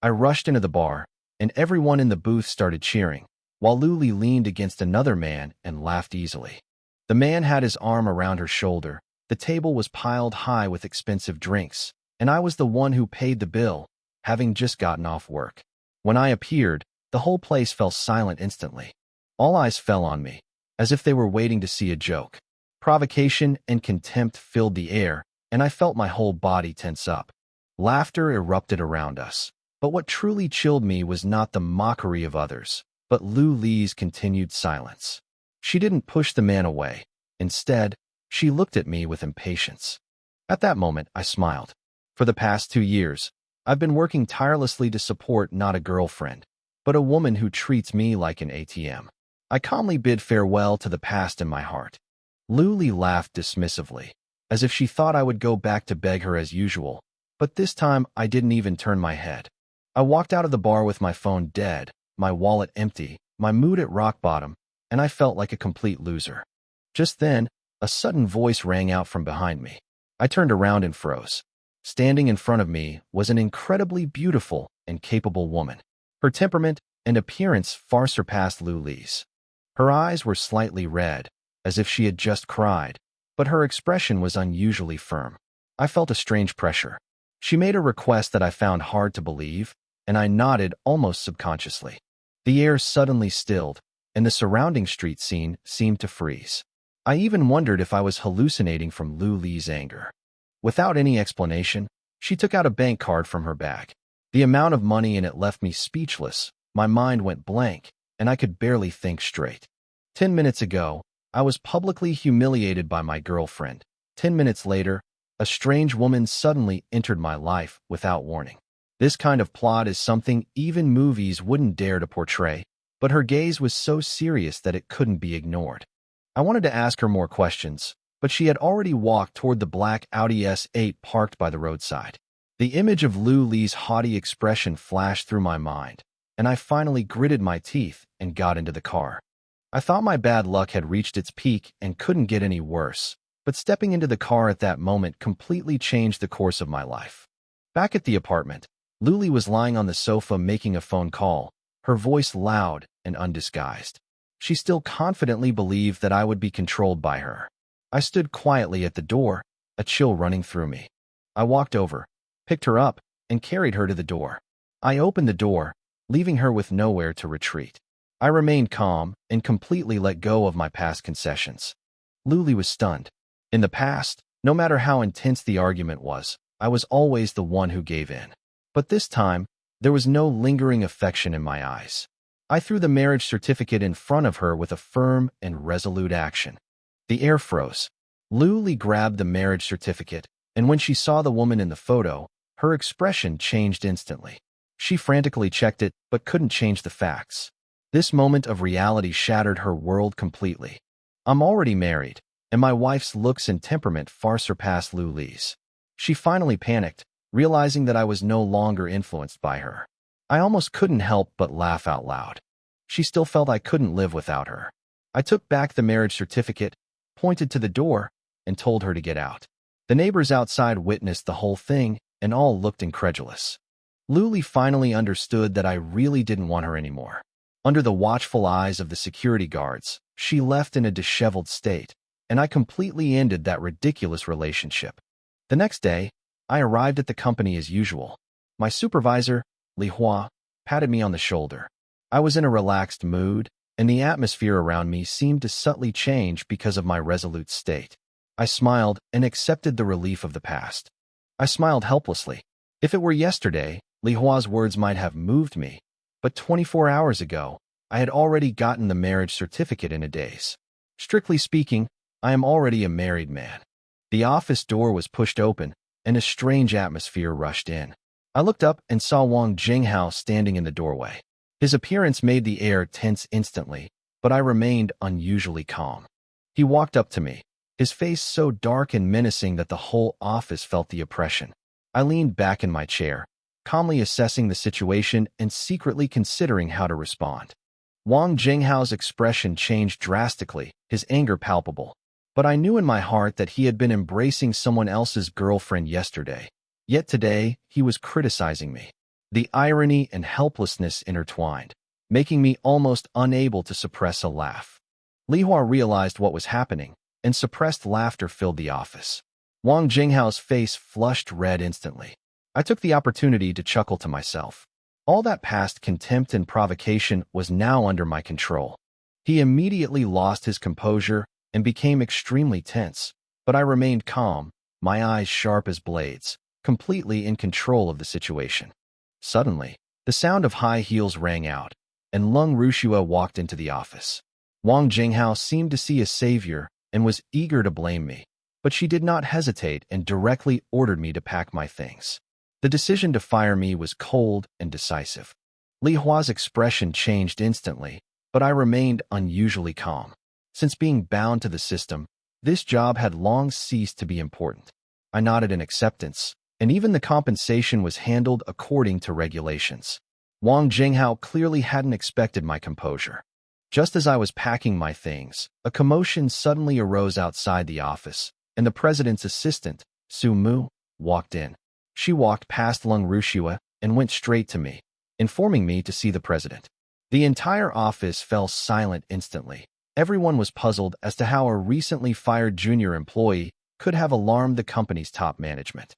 I rushed into the bar, and everyone in the booth started cheering, while Luli leaned against another man and laughed easily. The man had his arm around her shoulder. The table was piled high with expensive drinks, and I was the one who paid the bill, having just gotten off work. When I appeared, the whole place fell silent instantly. All eyes fell on me, as if they were waiting to see a joke. Provocation and contempt filled the air, and I felt my whole body tense up. Laughter erupted around us, but what truly chilled me was not the mockery of others, but Lu Li's continued silence. She didn't push the man away. Instead, she looked at me with impatience. At that moment, I smiled. For the past 2 years, I've been working tirelessly to support not a girlfriend, but a woman who treats me like an ATM. I calmly bid farewell to the past in my heart. Lu Li laughed dismissively, as if she thought I would go back to beg her as usual, but this time I didn't even turn my head. I walked out of the bar with my phone dead, my wallet empty, my mood at rock bottom, and I felt like a complete loser. Just then, a sudden voice rang out from behind me. I turned around and froze. Standing in front of me was an incredibly beautiful and capable woman. Her temperament and appearance far surpassed Lu Li's. Her eyes were slightly red, as if she had just cried, but her expression was unusually firm. I felt a strange pressure. She made a request that I found hard to believe, and I nodded almost subconsciously. The air suddenly stilled, and the surrounding street scene seemed to freeze. I even wondered if I was hallucinating from Lu Li's anger. Without any explanation, she took out a bank card from her bag. The amount of money in it left me speechless. My mind went blank, and I could barely think straight. 10 minutes ago, I was publicly humiliated by my girlfriend. 10 minutes later, a strange woman suddenly entered my life without warning. This kind of plot is something even movies wouldn't dare to portray, but her gaze was so serious that it couldn't be ignored. I wanted to ask her more questions, but she had already walked toward the black Audi S8 parked by the roadside. The image of Lu Li's haughty expression flashed through my mind, and I finally gritted my teeth and got into the car. I thought my bad luck had reached its peak and couldn't get any worse, but stepping into the car at that moment completely changed the course of my life. Back at the apartment, Lu Li was lying on the sofa making a phone call, her voice loud and undisguised. She still confidently believed that I would be controlled by her. I stood quietly at the door, a chill running through me. I walked over, picked her up, and carried her to the door. I opened the door, leaving her with nowhere to retreat. I remained calm and completely let go of my past concessions. Lu Li was stunned. In the past, no matter how intense the argument was, I was always the one who gave in. But this time, there was no lingering affection in my eyes. I threw the marriage certificate in front of her with a firm and resolute action. The air froze. Lu Li grabbed the marriage certificate, and when she saw the woman in the photo, her expression changed instantly. She frantically checked it, but couldn't change the facts. This moment of reality shattered her world completely. I'm already married, and my wife's looks and temperament far surpass Lu Li's. She finally panicked, realizing that I was no longer influenced by her. I almost couldn't help but laugh out loud. She still felt I couldn't live without her. I took back the marriage certificate, pointed to the door, and told her to get out. The neighbors outside witnessed the whole thing, and all looked incredulous. Lu Li finally understood that I really didn't want her anymore. Under the watchful eyes of the security guards, she left in a disheveled state, and I completely ended that ridiculous relationship. The next day, I arrived at the company as usual. My supervisor, Li Hua, patted me on the shoulder. I was in a relaxed mood, and the atmosphere around me seemed to subtly change because of my resolute state. I smiled and accepted the relief of the past. I smiled helplessly. If it were yesterday, Li Hua's words might have moved me, but 24 hours ago, I had already gotten the marriage certificate in a daze. Strictly speaking, I am already a married man. The office door was pushed open, and a strange atmosphere rushed in. I looked up and saw Wang Jinghao standing in the doorway. His appearance made the air tense instantly, but I remained unusually calm. He walked up to me, his face so dark and menacing that the whole office felt the oppression. I leaned back in my chair, calmly assessing the situation and secretly considering how to respond. Wang Jinghao's expression changed drastically, his anger palpable. But I knew in my heart that he had been embracing someone else's girlfriend yesterday. Yet today, he was criticizing me. The irony and helplessness intertwined, making me almost unable to suppress a laugh. Li Hua realized what was happening, and suppressed laughter filled the office. Wang Jinghao's face flushed red instantly. I took the opportunity to chuckle to myself. All that past contempt and provocation was now under my control. He immediately lost his composure and became extremely tense, but I remained calm, my eyes sharp as blades, completely in control of the situation. Suddenly, the sound of high heels rang out, and Lung Rushua walked into the office. Wang Jinghao seemed to see a savior and was eager to blame me, but she did not hesitate and directly ordered me to pack my things. The decision to fire me was cold and decisive. Li Hua's expression changed instantly, but I remained unusually calm. Since being bound to the system, this job had long ceased to be important. I nodded in acceptance, and even the compensation was handled according to regulations. Wang Jinghao clearly hadn't expected my composure. Just as I was packing my things, a commotion suddenly arose outside the office, and the president's assistant, Su Mu, walked in. She walked past Lung Rushua and went straight to me, informing me to see the president. The entire office fell silent instantly. Everyone was puzzled as to how a recently fired junior employee could have alarmed the company's top management.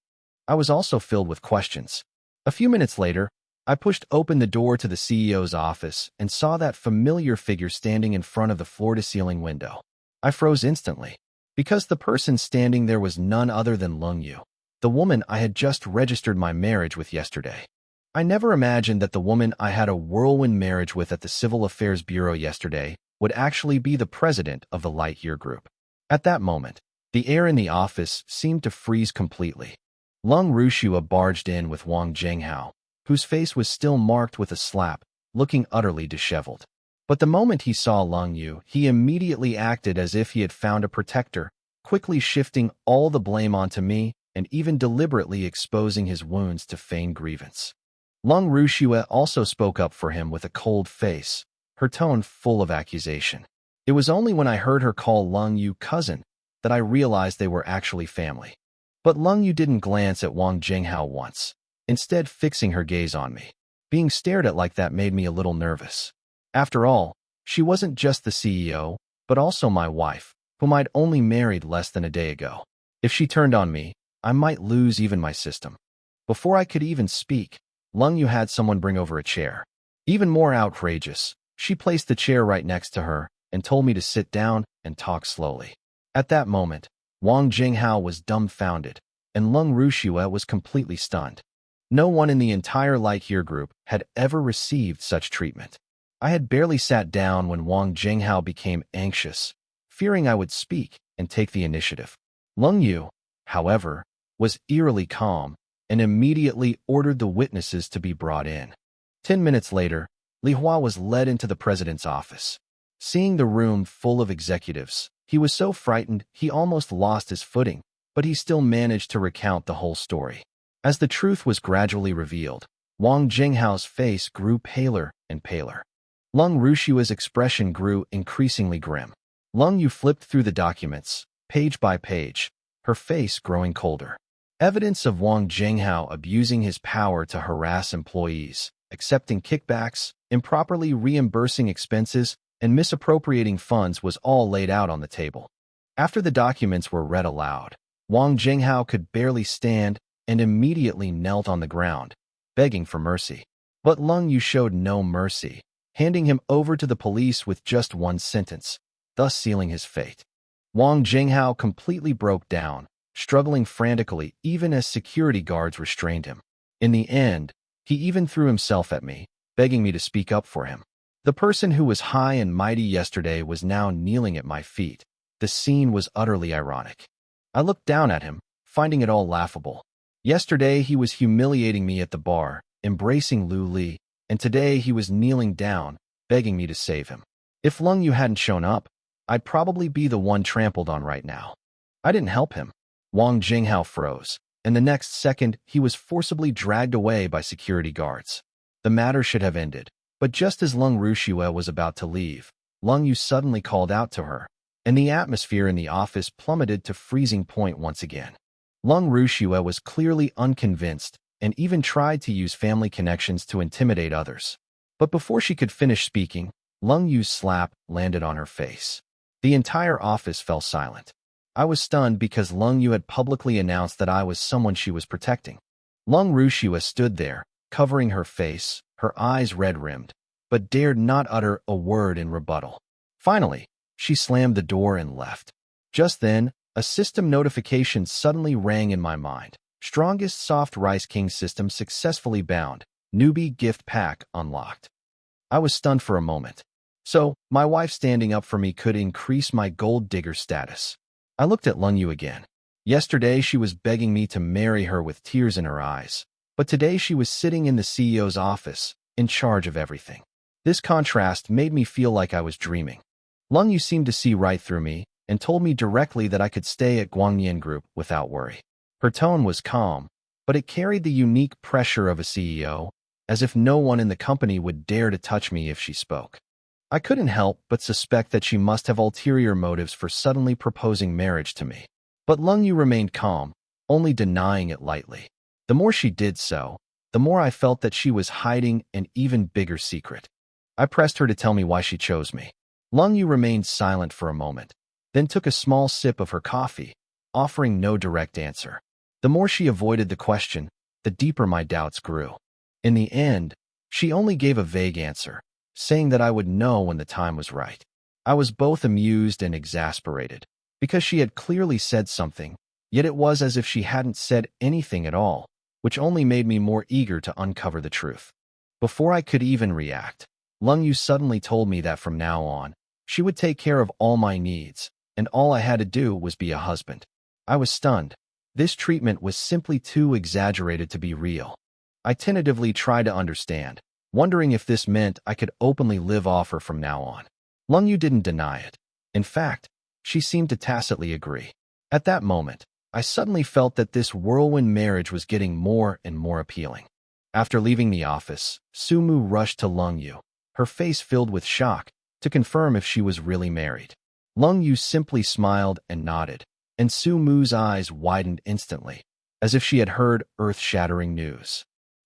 I was also filled with questions. A few minutes later, I pushed open the door to the CEO's office and saw that familiar figure standing in front of the floor-to-ceiling window. I froze instantly, because the person standing there was none other than Lung Yu, the woman I had just registered my marriage with yesterday. I never imagined that the woman I had a whirlwind marriage with at the Civil Affairs Bureau yesterday would actually be the president of the Lightyear Group. At that moment, the air in the office seemed to freeze completely. Lung Rushua barged in with Wang Jinghao, whose face was still marked with a slap, looking utterly disheveled. But the moment he saw Lung Yu, he immediately acted as if he had found a protector, quickly shifting all the blame onto me and even deliberately exposing his wounds to feign grievance. Lung Rushua also spoke up for him with a cold face, her tone full of accusation. It was only when I heard her call Lung Yu cousin that I realized they were actually family. But Lung Yu didn't glance at Wang Jinghao once, instead fixing her gaze on me. Being stared at like that made me a little nervous. After all, she wasn't just the CEO, but also my wife, whom I'd only married less than a day ago. If she turned on me, I might lose even my system. Before I could even speak, Lung Yu had someone bring over a chair. Even more outrageous, she placed the chair right next to her and told me to sit down and talk slowly. At that moment, Wang Jinghao was dumbfounded, and Lung Rushua was completely stunned. No one in the entire Lightyear Group had ever received such treatment. I had barely sat down when Wang Jinghao became anxious, fearing I would speak and take the initiative. Lung Yu, however, was eerily calm and immediately ordered the witnesses to be brought in. 10 minutes later, Li Hua was led into the president's office. Seeing the room full of executives, he was so frightened he almost lost his footing, but he still managed to recount the whole story. As the truth was gradually revealed, Wang Jinghao's face grew paler and paler. Lung Rushua's expression grew increasingly grim. Lung Yu flipped through the documents, page by page, her face growing colder. Evidence of Wang Jinghao abusing his power to harass employees, accepting kickbacks, improperly reimbursing expenses, and misappropriating funds was all laid out on the table. After the documents were read aloud, Wang Jinghao could barely stand and immediately knelt on the ground, begging for mercy. But Lung Yu showed no mercy, handing him over to the police with just one sentence, thus sealing his fate. Wang Jinghao completely broke down, struggling frantically even as security guards restrained him. In the end, he even threw himself at me, begging me to speak up for him. The person who was high and mighty yesterday was now kneeling at my feet. The scene was utterly ironic. I looked down at him, finding it all laughable. Yesterday he was humiliating me at the bar, embracing Lu Li, and today he was kneeling down, begging me to save him. If Lung Yu hadn't shown up, I'd probably be the one trampled on right now. I didn't help him. Wang Jinghao froze, and the next second he was forcibly dragged away by security guards. The matter should have ended, but just as Lung Rushua was about to leave, Lung Yu suddenly called out to her, and the atmosphere in the office plummeted to freezing point once again. Lung Rushua was clearly unconvinced and even tried to use family connections to intimidate others. But before she could finish speaking, Lung Yu's slap landed on her face. The entire office fell silent. I was stunned because Lung Yu had publicly announced that I was someone she was protecting. Lung Rushua stood there, covering her face, her eyes red-rimmed, but dared not utter a word in rebuttal. Finally, she slammed the door and left. Just then, a system notification suddenly rang in my mind. Strongest Soft Rice King system successfully bound. Newbie gift pack unlocked. I was stunned for a moment. So, my wife standing up for me could increase my gold digger status. I looked at Lung Yu again. Yesterday, she was begging me to marry her with tears in her eyes. But today, she was sitting in the CEO's office, in charge of everything. This contrast made me feel like I was dreaming. Lung Yu seemed to see right through me and told me directly that I could stay at Guangmian Group without worry. Her tone was calm, but it carried the unique pressure of a CEO, as if no one in the company would dare to touch me if she spoke. I couldn't help but suspect that she must have ulterior motives for suddenly proposing marriage to me. But Lung Yu remained calm, only denying it lightly. The more she did so, the more I felt that she was hiding an even bigger secret. I pressed her to tell me why she chose me. Lung Yu remained silent for a moment, then took a small sip of her coffee, offering no direct answer. The more she avoided the question, the deeper my doubts grew. In the end, she only gave a vague answer, saying that I would know when the time was right. I was both amused and exasperated, because she had clearly said something, yet it was as if she hadn't said anything at all, which only made me more eager to uncover the truth. Before I could even react, Lung Yu suddenly told me that from now on, she would take care of all my needs, and all I had to do was be a husband. I was stunned. This treatment was simply too exaggerated to be real. I tentatively tried to understand, wondering if this meant I could openly live off her from now on. Lung Yu didn't deny it. In fact, she seemed to tacitly agree. At that moment, I suddenly felt that this whirlwind marriage was getting more and more appealing. After leaving the office, Sumu rushed to Lung Yu, her face filled with shock, to confirm if she was really married. Lung Yu simply smiled and nodded, and Sumu's eyes widened instantly, as if she had heard earth-shattering news.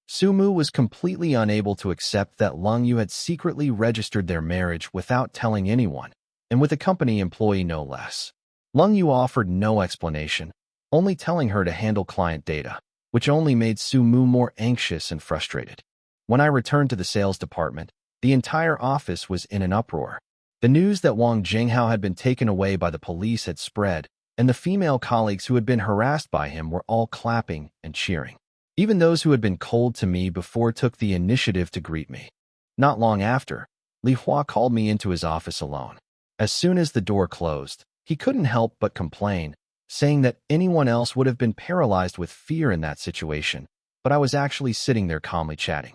Sumu was completely unable to accept that Lung Yu had secretly registered their marriage without telling anyone, and with a company employee no less. Lung Yu offered no explanation, only telling her to handle client data, which only made Sumu more anxious and frustrated. When I returned to the sales department, the entire office was in an uproar. The news that Wang Jinghao had been taken away by the police had spread, and the female colleagues who had been harassed by him were all clapping and cheering. Even those who had been cold to me before took the initiative to greet me. Not long after, Li Hua called me into his office alone. As soon as the door closed, he couldn't help but complain, saying that anyone else would have been paralyzed with fear in that situation, but I was actually sitting there calmly chatting.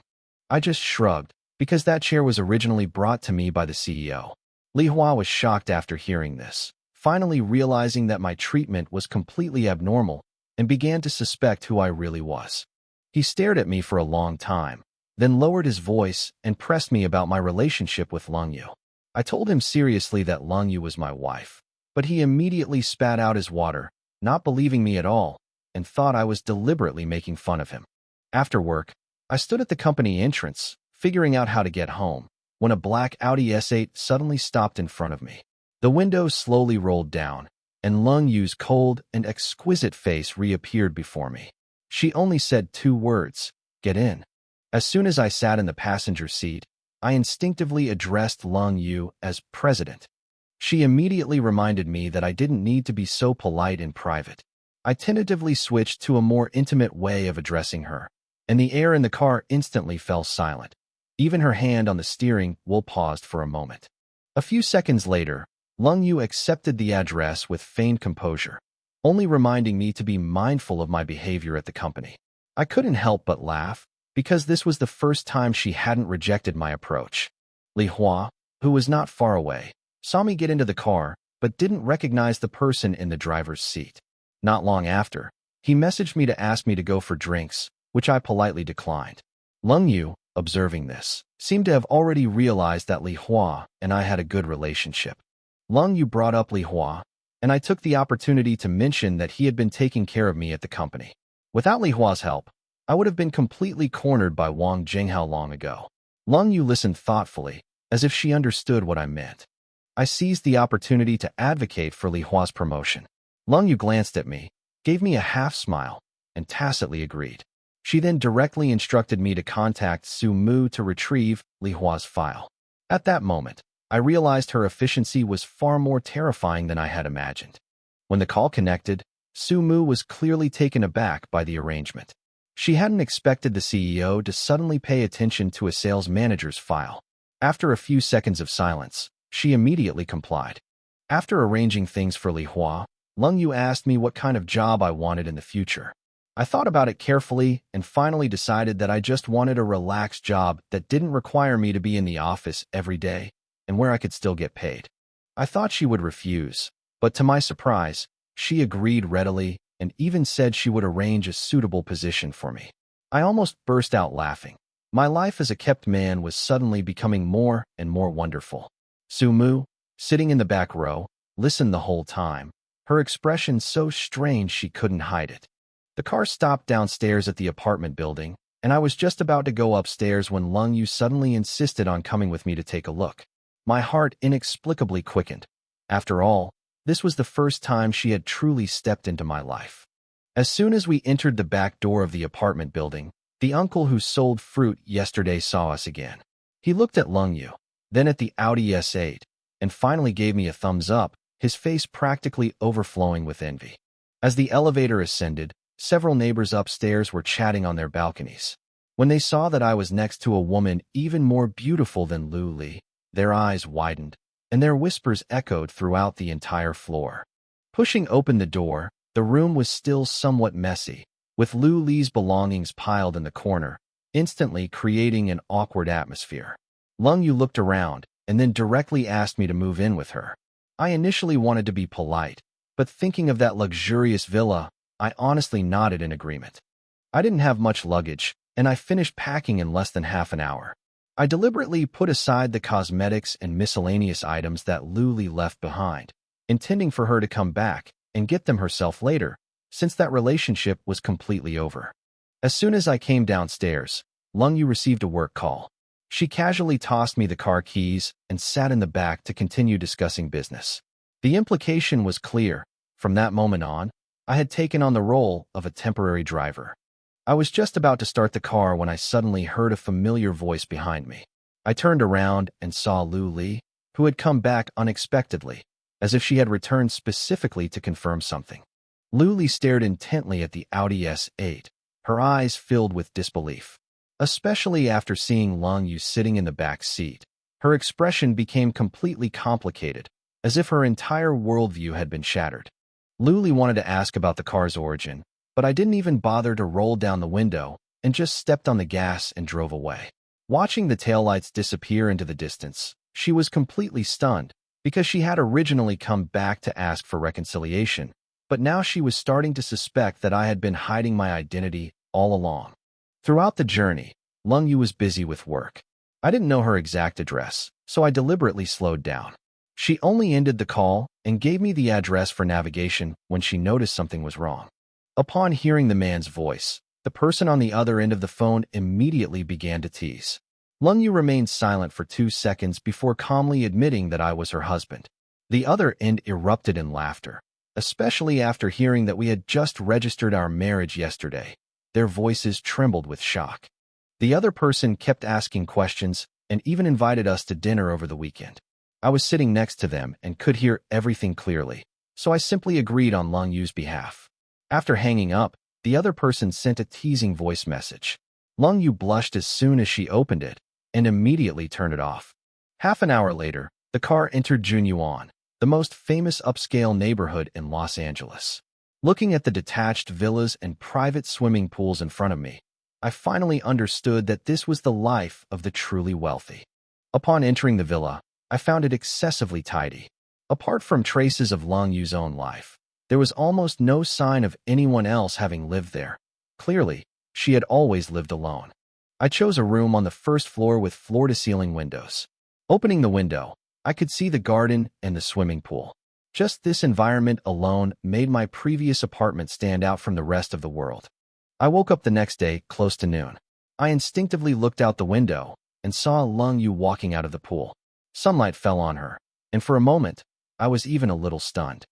I just shrugged, because that chair was originally brought to me by the CEO. Li Hua was shocked after hearing this, finally realizing that my treatment was completely abnormal, and began to suspect who I really was. He stared at me for a long time, then lowered his voice and pressed me about my relationship with Lung Yu. I told him seriously that Lung Yu was my wife, but he immediately spat out his water, not believing me at all, and thought I was deliberately making fun of him. After work, I stood at the company entrance, figuring out how to get home, when a black Audi S8 suddenly stopped in front of me. The windows slowly rolled down, and Lung Yu's cold and exquisite face reappeared before me. She only said 2 words, "Get in." As soon as I sat in the passenger seat, I instinctively addressed Lung Yu as President. She immediately reminded me that I didn't need to be so polite in private. I tentatively switched to a more intimate way of addressing her, and the air in the car instantly fell silent. Even her hand on the steering wheel paused for a moment. A few seconds later, Lung Yu accepted the address with feigned composure, only reminding me to be mindful of my behavior at the company. I couldn't help but laugh, because this was the first time she hadn't rejected my approach. Li Hua, who was not far away, saw me get into the car, but didn't recognize the person in the driver's seat. Not long after, he messaged me to ask me to go for drinks, which I politely declined. Lung Yu, observing this, seemed to have already realized that Li Hua and I had a good relationship. Lung Yu brought up Li Hua, and I took the opportunity to mention that he had been taking care of me at the company. Without Li Hua's help, I would have been completely cornered by Wang Jinghao long ago. Lung Yu listened thoughtfully, as if she understood what I meant. I seized the opportunity to advocate for Li Hua's promotion. Lung Yu glanced at me, gave me a half-smile, and tacitly agreed. She then directly instructed me to contact Su Mu to retrieve Li Hua's file. At that moment, I realized her efficiency was far more terrifying than I had imagined. When the call connected, Su Mu was clearly taken aback by the arrangement. She hadn't expected the CEO to suddenly pay attention to a sales manager's file. After a few seconds of silence, she immediately complied. After arranging things for Li Hua, Lung Yu asked me what kind of job I wanted in the future. I thought about it carefully and finally decided that I just wanted a relaxed job that didn't require me to be in the office every day and where I could still get paid. I thought she would refuse, but to my surprise, she agreed readily and even said she would arrange a suitable position for me. I almost burst out laughing. My life as a kept man was suddenly becoming more and more wonderful. Su Mu, sitting in the back row, listened the whole time, her expression so strange she couldn't hide it. The car stopped downstairs at the apartment building, and I was just about to go upstairs when Lung Yu suddenly insisted on coming with me to take a look. My heart inexplicably quickened. After all, this was the first time she had truly stepped into my life. As soon as we entered the back door of the apartment building, the uncle who sold fruit yesterday saw us again. He looked at Lung Yu, then at the Audi S8, and finally gave me a thumbs up, his face practically overflowing with envy. As the elevator ascended, several neighbors upstairs were chatting on their balconies. When they saw that I was next to a woman even more beautiful than Lu Li, their eyes widened, and their whispers echoed throughout the entire floor. Pushing open the door, the room was still somewhat messy, with Lu Li's belongings piled in the corner, instantly creating an awkward atmosphere. Lung Yu looked around and then directly asked me to move in with her. I initially wanted to be polite, but thinking of that luxurious villa, I honestly nodded in agreement. I didn't have much luggage, and I finished packing in less than half an hour. I deliberately put aside the cosmetics and miscellaneous items that Lu Li left behind, intending for her to come back and get them herself later, since that relationship was completely over. As soon as I came downstairs, Lung Yu received a work call. She casually tossed me the car keys and sat in the back to continue discussing business. The implication was clear. From that moment on, I had taken on the role of a temporary driver. I was just about to start the car when I suddenly heard a familiar voice behind me. I turned around and saw Lu Li, who had come back unexpectedly, as if she had returned specifically to confirm something. Lu Li stared intently at the Audi S8, her eyes filled with disbelief. Especially after seeing Lung Yu sitting in the back seat, her expression became completely complicated, as if her entire worldview had been shattered. Lu Li wanted to ask about the car's origin, but I didn't even bother to roll down the window and just stepped on the gas and drove away. Watching the taillights disappear into the distance, she was completely stunned because she had originally come back to ask for reconciliation, but now she was starting to suspect that I had been hiding my identity all along. Throughout the journey, Lung Yu was busy with work. I didn't know her exact address, so I deliberately slowed down. She only ended the call and gave me the address for navigation when she noticed something was wrong. Upon hearing the man's voice, the person on the other end of the phone immediately began to tease. Lung Yu remained silent for 2 seconds before calmly admitting that I was her husband. The other end erupted in laughter, especially after hearing that we had just registered our marriage yesterday. Their voices trembled with shock. The other person kept asking questions and even invited us to dinner over the weekend. I was sitting next to them and could hear everything clearly, so I simply agreed on Lung Yu's behalf. After hanging up, the other person sent a teasing voice message. Lung Yu blushed as soon as she opened it and immediately turned it off. Half an hour later, the car entered Junyuan, the most famous upscale neighborhood in Los Angeles. Looking at the detached villas and private swimming pools in front of me, I finally understood that this was the life of the truly wealthy. Upon entering the villa, I found it excessively tidy. Apart from traces of Lung Yu's own life, there was almost no sign of anyone else having lived there. Clearly, she had always lived alone. I chose a room on the first floor with floor-to-ceiling windows. Opening the window, I could see the garden and the swimming pool. Just this environment alone made my previous apartment stand out from the rest of the world. I woke up the next day close to noon. I instinctively looked out the window and saw Lung Yu walking out of the pool. Sunlight fell on her, and for a moment, I was even a little stunned.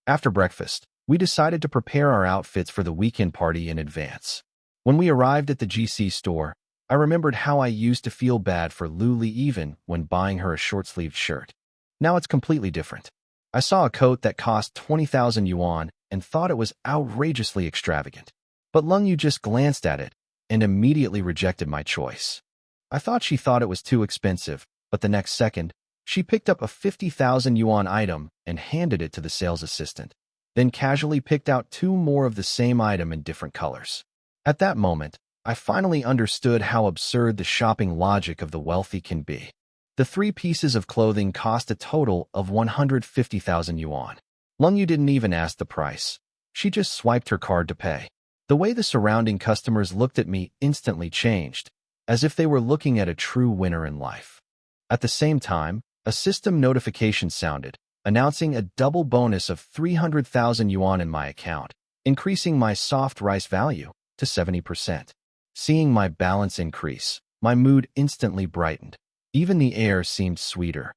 After breakfast, we decided to prepare our outfits for the weekend party in advance. When we arrived at the GC store, I remembered how I used to feel bad for Luli even when buying her a short-sleeved shirt. Now it's completely different. I saw a coat that cost 20,000 yuan and thought it was outrageously extravagant. But Lung Yu just glanced at it and immediately rejected my choice. I thought she thought it was too expensive, but the next second, she picked up a 50,000 yuan item and handed it to the sales assistant, then casually picked out two more of the same item in different colors. At that moment, I finally understood how absurd the shopping logic of the wealthy can be. The 3 pieces of clothing cost a total of 150,000 yuan. Lung Yu didn't even ask the price. She just swiped her card to pay. The way the surrounding customers looked at me instantly changed, as if they were looking at a true winner in life. At the same time, a system notification sounded, announcing a double bonus of 300,000 yuan in my account, increasing my soft rice value to 70%. Seeing my balance increase, my mood instantly brightened. Even the air seemed sweeter.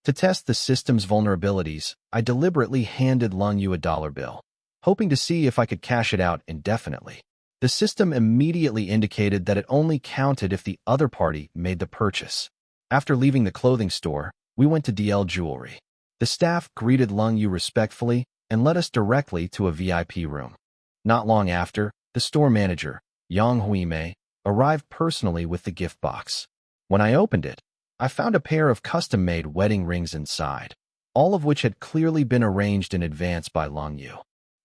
To test the system's vulnerabilities, I deliberately handed Lung Yu a dollar bill, hoping to see if I could cash it out indefinitely. The system immediately indicated that it only counted if the other party made the purchase. After leaving the clothing store, we went to DL Jewelry. The staff greeted Lung Yu respectfully and led us directly to a VIP room. Not long after, the store manager, Yang Huimei, arrived personally with the gift box. When I opened it, I found a pair of custom-made wedding rings inside, all of which had clearly been arranged in advance by Lung Yu.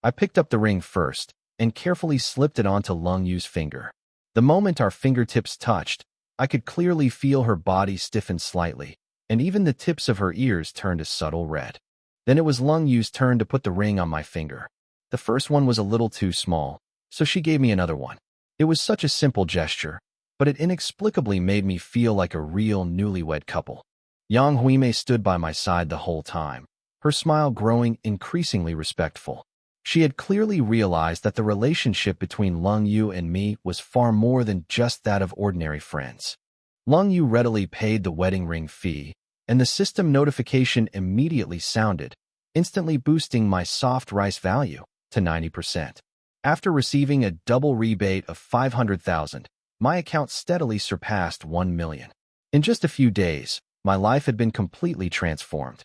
I picked up the ring first and carefully slipped it onto Lung Yu's finger. The moment our fingertips touched, I could clearly feel her body stiffen slightly, and even the tips of her ears turned a subtle red. Then it was Lung Yu's turn to put the ring on my finger. The first one was a little too small, so she gave me another one. It was such a simple gesture, but it inexplicably made me feel like a real newlywed couple. Yang Huimei stood by my side the whole time, her smile growing increasingly respectful. She had clearly realized that the relationship between Lung Yu and me was far more than just that of ordinary friends. Lung Yu readily paid the wedding ring fee, and the system notification immediately sounded, instantly boosting my soft rice value to 90%. After receiving a double rebate of 500,000, my account steadily surpassed 1 million. In just a few days, my life had been completely transformed.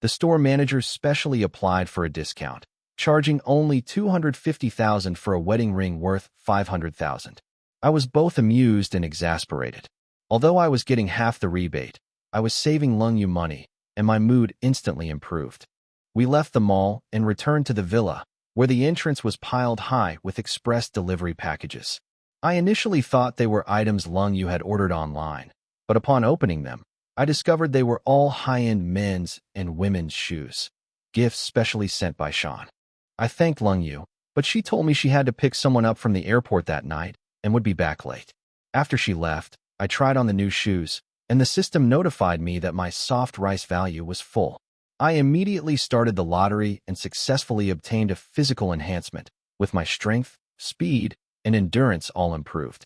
The store manager specially applied for a discount, charging only 250,000 for a wedding ring worth 500,000. I was both amused and exasperated. Although I was getting half the rebate, I was saving Lung Yu money, and my mood instantly improved. We left the mall and returned to the villa, where the entrance was piled high with express delivery packages. I initially thought they were items Lung Yu had ordered online, but upon opening them, I discovered they were all high-end men's and women's shoes, gifts specially sent by Sean. I thanked Lung Yu, but she told me she had to pick someone up from the airport that night and would be back late. After she left, I tried on the new shoes, and the system notified me that my soft rice value was full. I immediately started the lottery and successfully obtained a physical enhancement, with my strength, speed, and endurance all improved.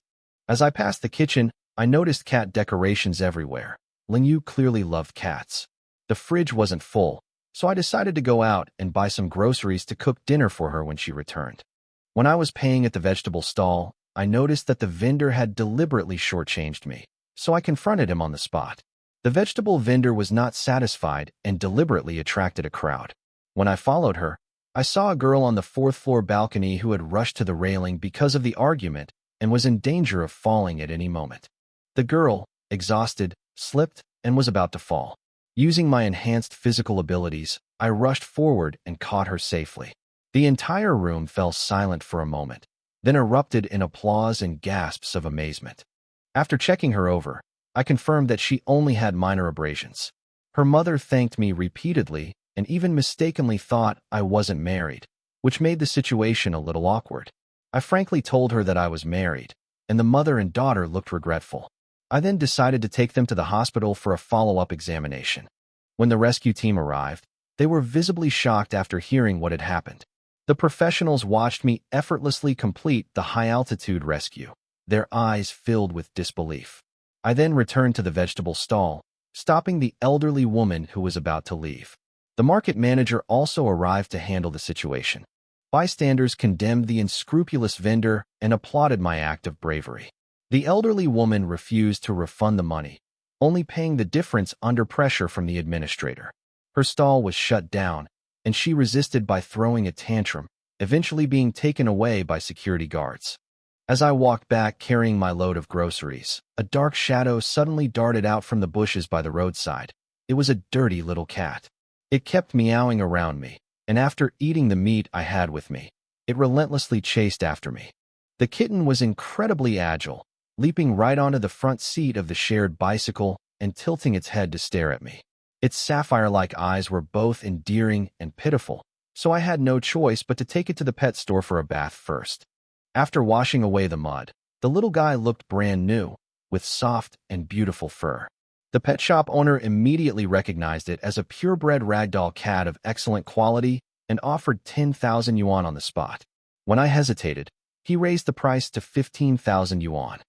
As I passed the kitchen, I noticed cat decorations everywhere. Lung Yu clearly loved cats. The fridge wasn't full, so I decided to go out and buy some groceries to cook dinner for her when she returned. When I was paying at the vegetable stall, I noticed that the vendor had deliberately shortchanged me, so I confronted him on the spot. The vegetable vendor was not satisfied and deliberately attracted a crowd. When I followed her, I saw a girl on the 4th-floor balcony who had rushed to the railing because of the argument and was in danger of falling at any moment. The girl, exhausted, slipped and was about to fall. Using my enhanced physical abilities, I rushed forward and caught her safely. The entire room fell silent for a moment, then erupted in applause and gasps of amazement. After checking her over, I confirmed that she only had minor abrasions. Her mother thanked me repeatedly and even mistakenly thought I wasn't married, which made the situation a little awkward. I frankly told her that I was married, and the mother and daughter looked regretful. I then decided to take them to the hospital for a follow-up examination. When the rescue team arrived, they were visibly shocked after hearing what had happened. The professionals watched me effortlessly complete the high-altitude rescue, their eyes filled with disbelief. I then returned to the vegetable stall, stopping the elderly woman who was about to leave. The market manager also arrived to handle the situation. Bystanders condemned the unscrupulous vendor and applauded my act of bravery. The elderly woman refused to refund the money, only paying the difference under pressure from the administrator. Her stall was shut down, and she resisted by throwing a tantrum, eventually being taken away by security guards. As I walked back carrying my load of groceries, a dark shadow suddenly darted out from the bushes by the roadside. It was a dirty little cat. It kept meowing around me, and after eating the meat I had with me, it relentlessly chased after me. The kitten was incredibly agile, leaping right onto the front seat of the shared bicycle and tilting its head to stare at me. Its sapphire-like eyes were both endearing and pitiful, so I had no choice but to take it to the pet store for a bath first. After washing away the mud, the little guy looked brand new, with soft and beautiful fur. The pet shop owner immediately recognized it as a purebred ragdoll cat of excellent quality and offered 10,000 yuan on the spot. When I hesitated, he raised the price to 15,000 yuan.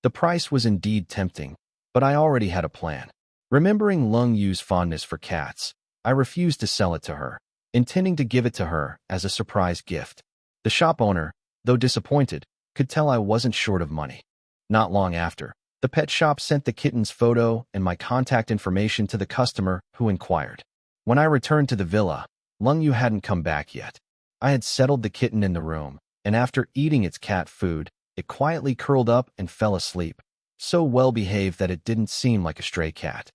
The price was indeed tempting, but I already had a plan. Remembering Lung Yu's fondness for cats, I refused to sell it to her, intending to give it to her as a surprise gift. The shop owner, though disappointed, could tell I wasn't short of money. Not long after, the pet shop sent the kitten's photo and my contact information to the customer who inquired. When I returned to the villa, Lung Yu hadn't come back yet. I had settled the kitten in the room, and after eating its cat food, it quietly curled up and fell asleep, so well-behaved that it didn't seem like a stray cat.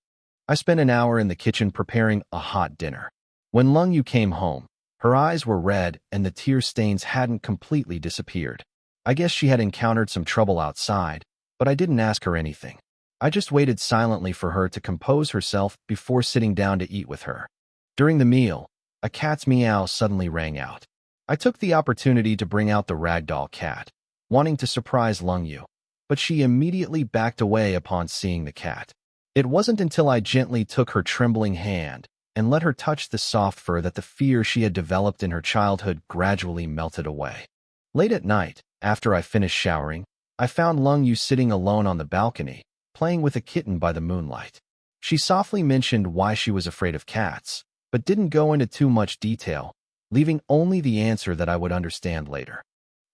I spent an hour in the kitchen preparing a hot dinner. When Lung Yu came home, her eyes were red and the tear stains hadn't completely disappeared. I guess she had encountered some trouble outside, but I didn't ask her anything. I just waited silently for her to compose herself before sitting down to eat with her. During the meal, a cat's meow suddenly rang out. I took the opportunity to bring out the ragdoll cat, wanting to surprise Lung Yu, but she immediately backed away upon seeing the cat. It wasn't until I gently took her trembling hand and let her touch the soft fur that the fear she had developed in her childhood gradually melted away. Late at night, after I finished showering, I found Lung Yu sitting alone on the balcony, playing with a kitten by the moonlight. She softly mentioned why she was afraid of cats, but didn't go into too much detail, leaving only the answer that I would understand later.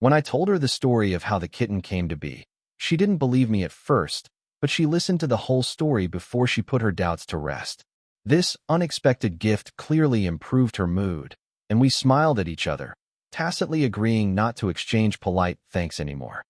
When I told her the story of how the kitten came to be, she didn't believe me at first, but she listened to the whole story before she put her doubts to rest. This unexpected gift clearly improved her mood, and we smiled at each other, tacitly agreeing not to exchange polite thanks anymore.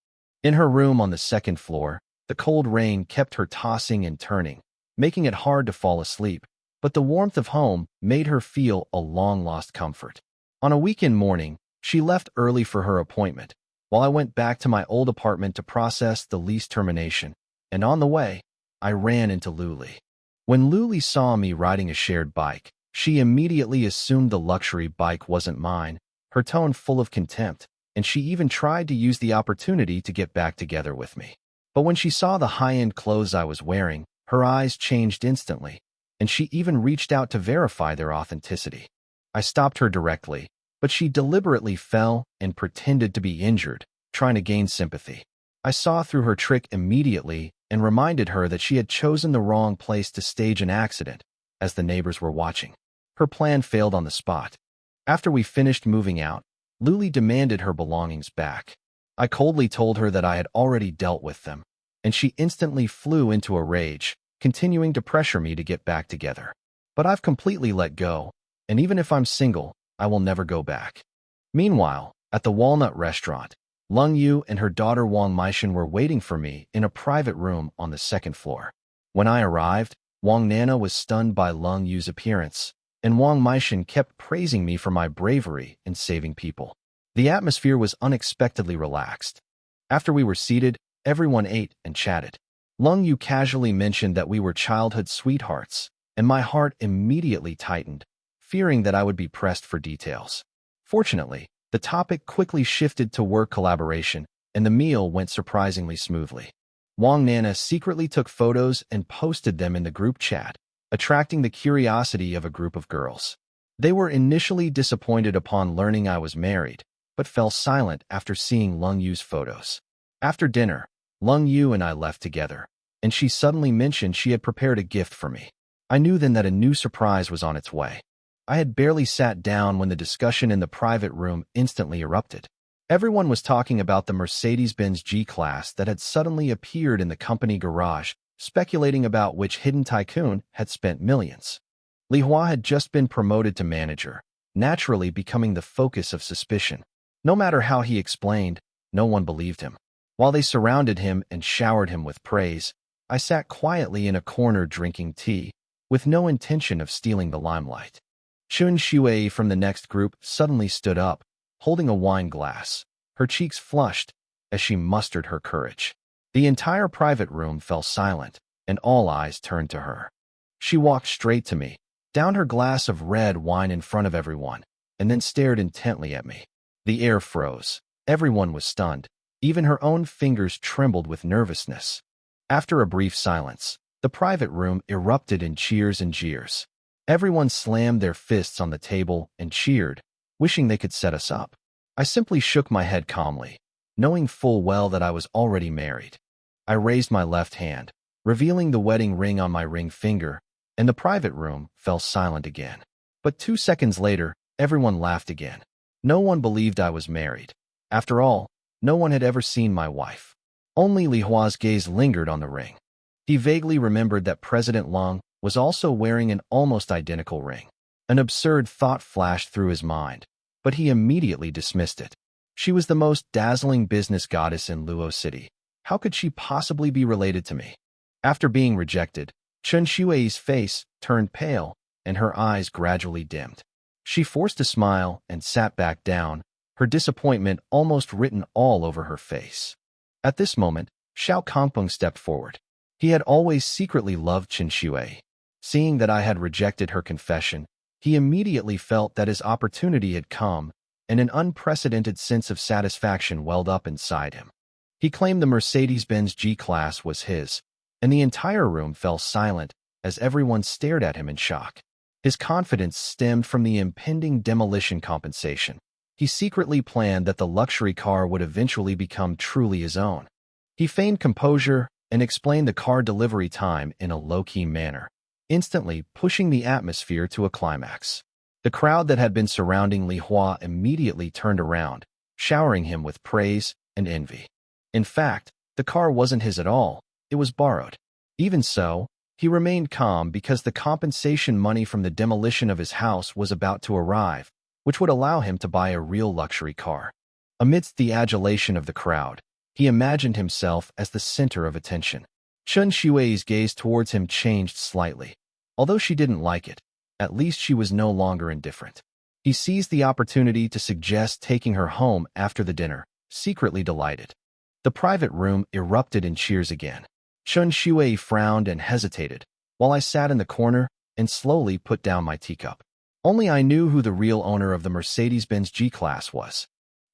In her room on the second floor, the cold rain kept her tossing and turning, making it hard to fall asleep, but the warmth of home made her feel a long-lost comfort. On a weekend morning, she left early for her appointment, while I went back to my old apartment to process the lease termination, and on the way, I ran into Luli. When Luli saw me riding a shared bike, she immediately assumed the luxury bike wasn't mine, her tone full of contempt, and she even tried to use the opportunity to get back together with me. But when she saw the high-end clothes I was wearing, her eyes changed instantly, and she even reached out to verify their authenticity. I stopped her directly, but she deliberately fell and pretended to be injured, trying to gain sympathy. I saw through her trick immediately and reminded her that she had chosen the wrong place to stage an accident, as the neighbors were watching. Her plan failed on the spot. After we finished moving out, Luli demanded her belongings back. I coldly told her that I had already dealt with them, and she instantly flew into a rage, continuing to pressure me to get back together. But I've completely let go, and even if I'm single, I will never go back. Meanwhile, at the Walnut restaurant, Lung Yu and her daughter Wang Meishan were waiting for me in a private room on the second floor. When I arrived, Wang Nana was stunned by Lung Yu's appearance, and Wang Meishan kept praising me for my bravery in saving people. The atmosphere was unexpectedly relaxed. After we were seated, everyone ate and chatted. Lung Yu casually mentioned that we were childhood sweethearts, and my heart immediately tightened, fearing that I would be pressed for details. Fortunately, the topic quickly shifted to work collaboration, and the meal went surprisingly smoothly. Wang Nana secretly took photos and posted them in the group chat, attracting the curiosity of a group of girls. They were initially disappointed upon learning I was married, but fell silent after seeing Lung Yu's photos. After dinner, Lung Yu and I left together, and she suddenly mentioned she had prepared a gift for me. I knew then that a new surprise was on its way. I had barely sat down when the discussion in the private room instantly erupted. Everyone was talking about the Mercedes-Benz G-Class that had suddenly appeared in the company garage, speculating about which hidden tycoon had spent millions. Li Hua had just been promoted to manager, naturally becoming the focus of suspicion. No matter how he explained, no one believed him. While they surrounded him and showered him with praise, I sat quietly in a corner drinking tea, with no intention of stealing the limelight. Chun Shui from the next group suddenly stood up, holding a wine glass, her cheeks flushed as she mustered her courage. The entire private room fell silent, and all eyes turned to her. She walked straight to me, downed her glass of red wine in front of everyone, and then stared intently at me. The air froze. Everyone was stunned. Even her own fingers trembled with nervousness. After a brief silence, the private room erupted in cheers and jeers. Everyone slammed their fists on the table and cheered, wishing they could set us up. I simply shook my head calmly, knowing full well that I was already married. I raised my left hand, revealing the wedding ring on my ring finger, and the private room fell silent again. But 2 seconds later, everyone laughed again. No one believed I was married. After all, no one had ever seen my wife. Only Li Hua's gaze lingered on the ring. He vaguely remembered that President Lung was also wearing an almost identical ring. An absurd thought flashed through his mind, but he immediately dismissed it. She was the most dazzling business goddess in Luo City. How could she possibly be related to me? After being rejected, Chun Shui's face turned pale, and her eyes gradually dimmed. She forced a smile and sat back down, her disappointment almost written all over her face. At this moment, Xiao Kangpeng stepped forward. He had always secretly loved Chun Shui. Seeing that I had rejected her confession, he immediately felt that his opportunity had come, and an unprecedented sense of satisfaction welled up inside him. He claimed the Mercedes-Benz G-Class was his, and the entire room fell silent as everyone stared at him in shock. His confidence stemmed from the impending demolition compensation. He secretly planned that the luxury car would eventually become truly his own. He feigned composure and explained the car delivery time in a low-key manner, instantly pushing the atmosphere to a climax. The crowd that had been surrounding Li Hua immediately turned around, showering him with praise and envy. In fact, the car wasn't his at all, it was borrowed. Even so, he remained calm because the compensation money from the demolition of his house was about to arrive, which would allow him to buy a real luxury car. Amidst the adulation of the crowd, he imagined himself as the center of attention. Chun Shui's gaze towards him changed slightly. Although she didn't like it, at least she was no longer indifferent. He seized the opportunity to suggest taking her home after the dinner, secretly delighted. The private room erupted in cheers again. Chun Shui frowned and hesitated, while I sat in the corner and slowly put down my teacup. Only I knew who the real owner of the Mercedes-Benz G-Class was.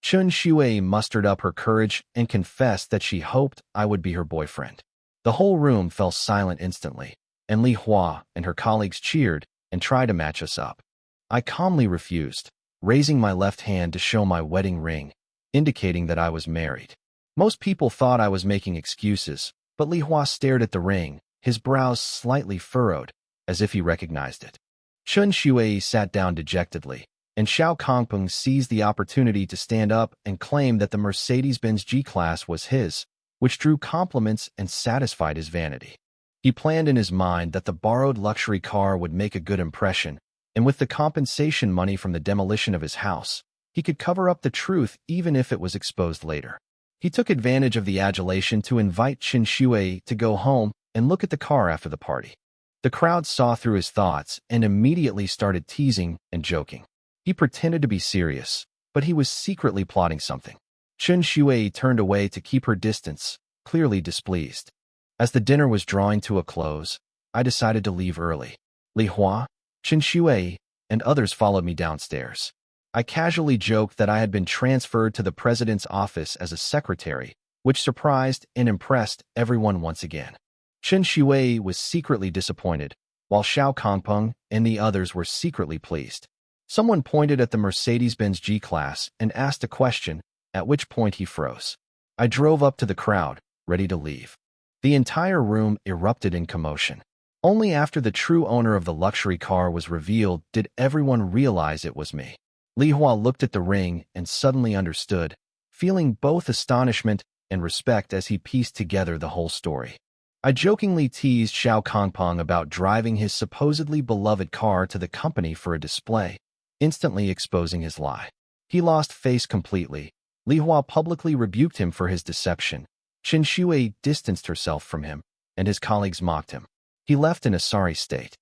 Chun Shui mustered up her courage and confessed that she hoped I would be her boyfriend. The whole room fell silent instantly, and Li Hua and her colleagues cheered and tried to match us up. I calmly refused, raising my left hand to show my wedding ring, indicating that I was married. Most people thought I was making excuses, but Li Hua stared at the ring, his brows slightly furrowed, as if he recognized it. Chun Shui sat down dejectedly, and Xiao Kangpeng seized the opportunity to stand up and claim that the Mercedes-Benz G-Class was his, which drew compliments and satisfied his vanity. He planned in his mind that the borrowed luxury car would make a good impression, and with the compensation money from the demolition of his house, he could cover up the truth even if it was exposed later. He took advantage of the adulation to invite Chun Shui to go home and look at the car after the party. The crowd saw through his thoughts and immediately started teasing and joking. He pretended to be serious, but he was secretly plotting something. Chun Shui turned away to keep her distance, clearly displeased. As the dinner was drawing to a close, I decided to leave early. Li Hua, Chun Shui, and others followed me downstairs. I casually joked that I had been transferred to the president's office as a secretary, which surprised and impressed everyone once again. Chun Shui was secretly disappointed, while Xiao Kangpeng and the others were secretly pleased. Someone pointed at the Mercedes-Benz G-Class and asked a question, at which point he froze. I drove up to the crowd, ready to leave. The entire room erupted in commotion. Only after the true owner of the luxury car was revealed did everyone realize it was me. Li Hua looked at the ring and suddenly understood, feeling both astonishment and respect as he pieced together the whole story. I jokingly teased Xiao Kongpeng about driving his supposedly beloved car to the company for a display, instantly exposing his lie. He lost face completely. Li Hua publicly rebuked him for his deception. Chen Shui distanced herself from him, and his colleagues mocked him. He left in a sorry state.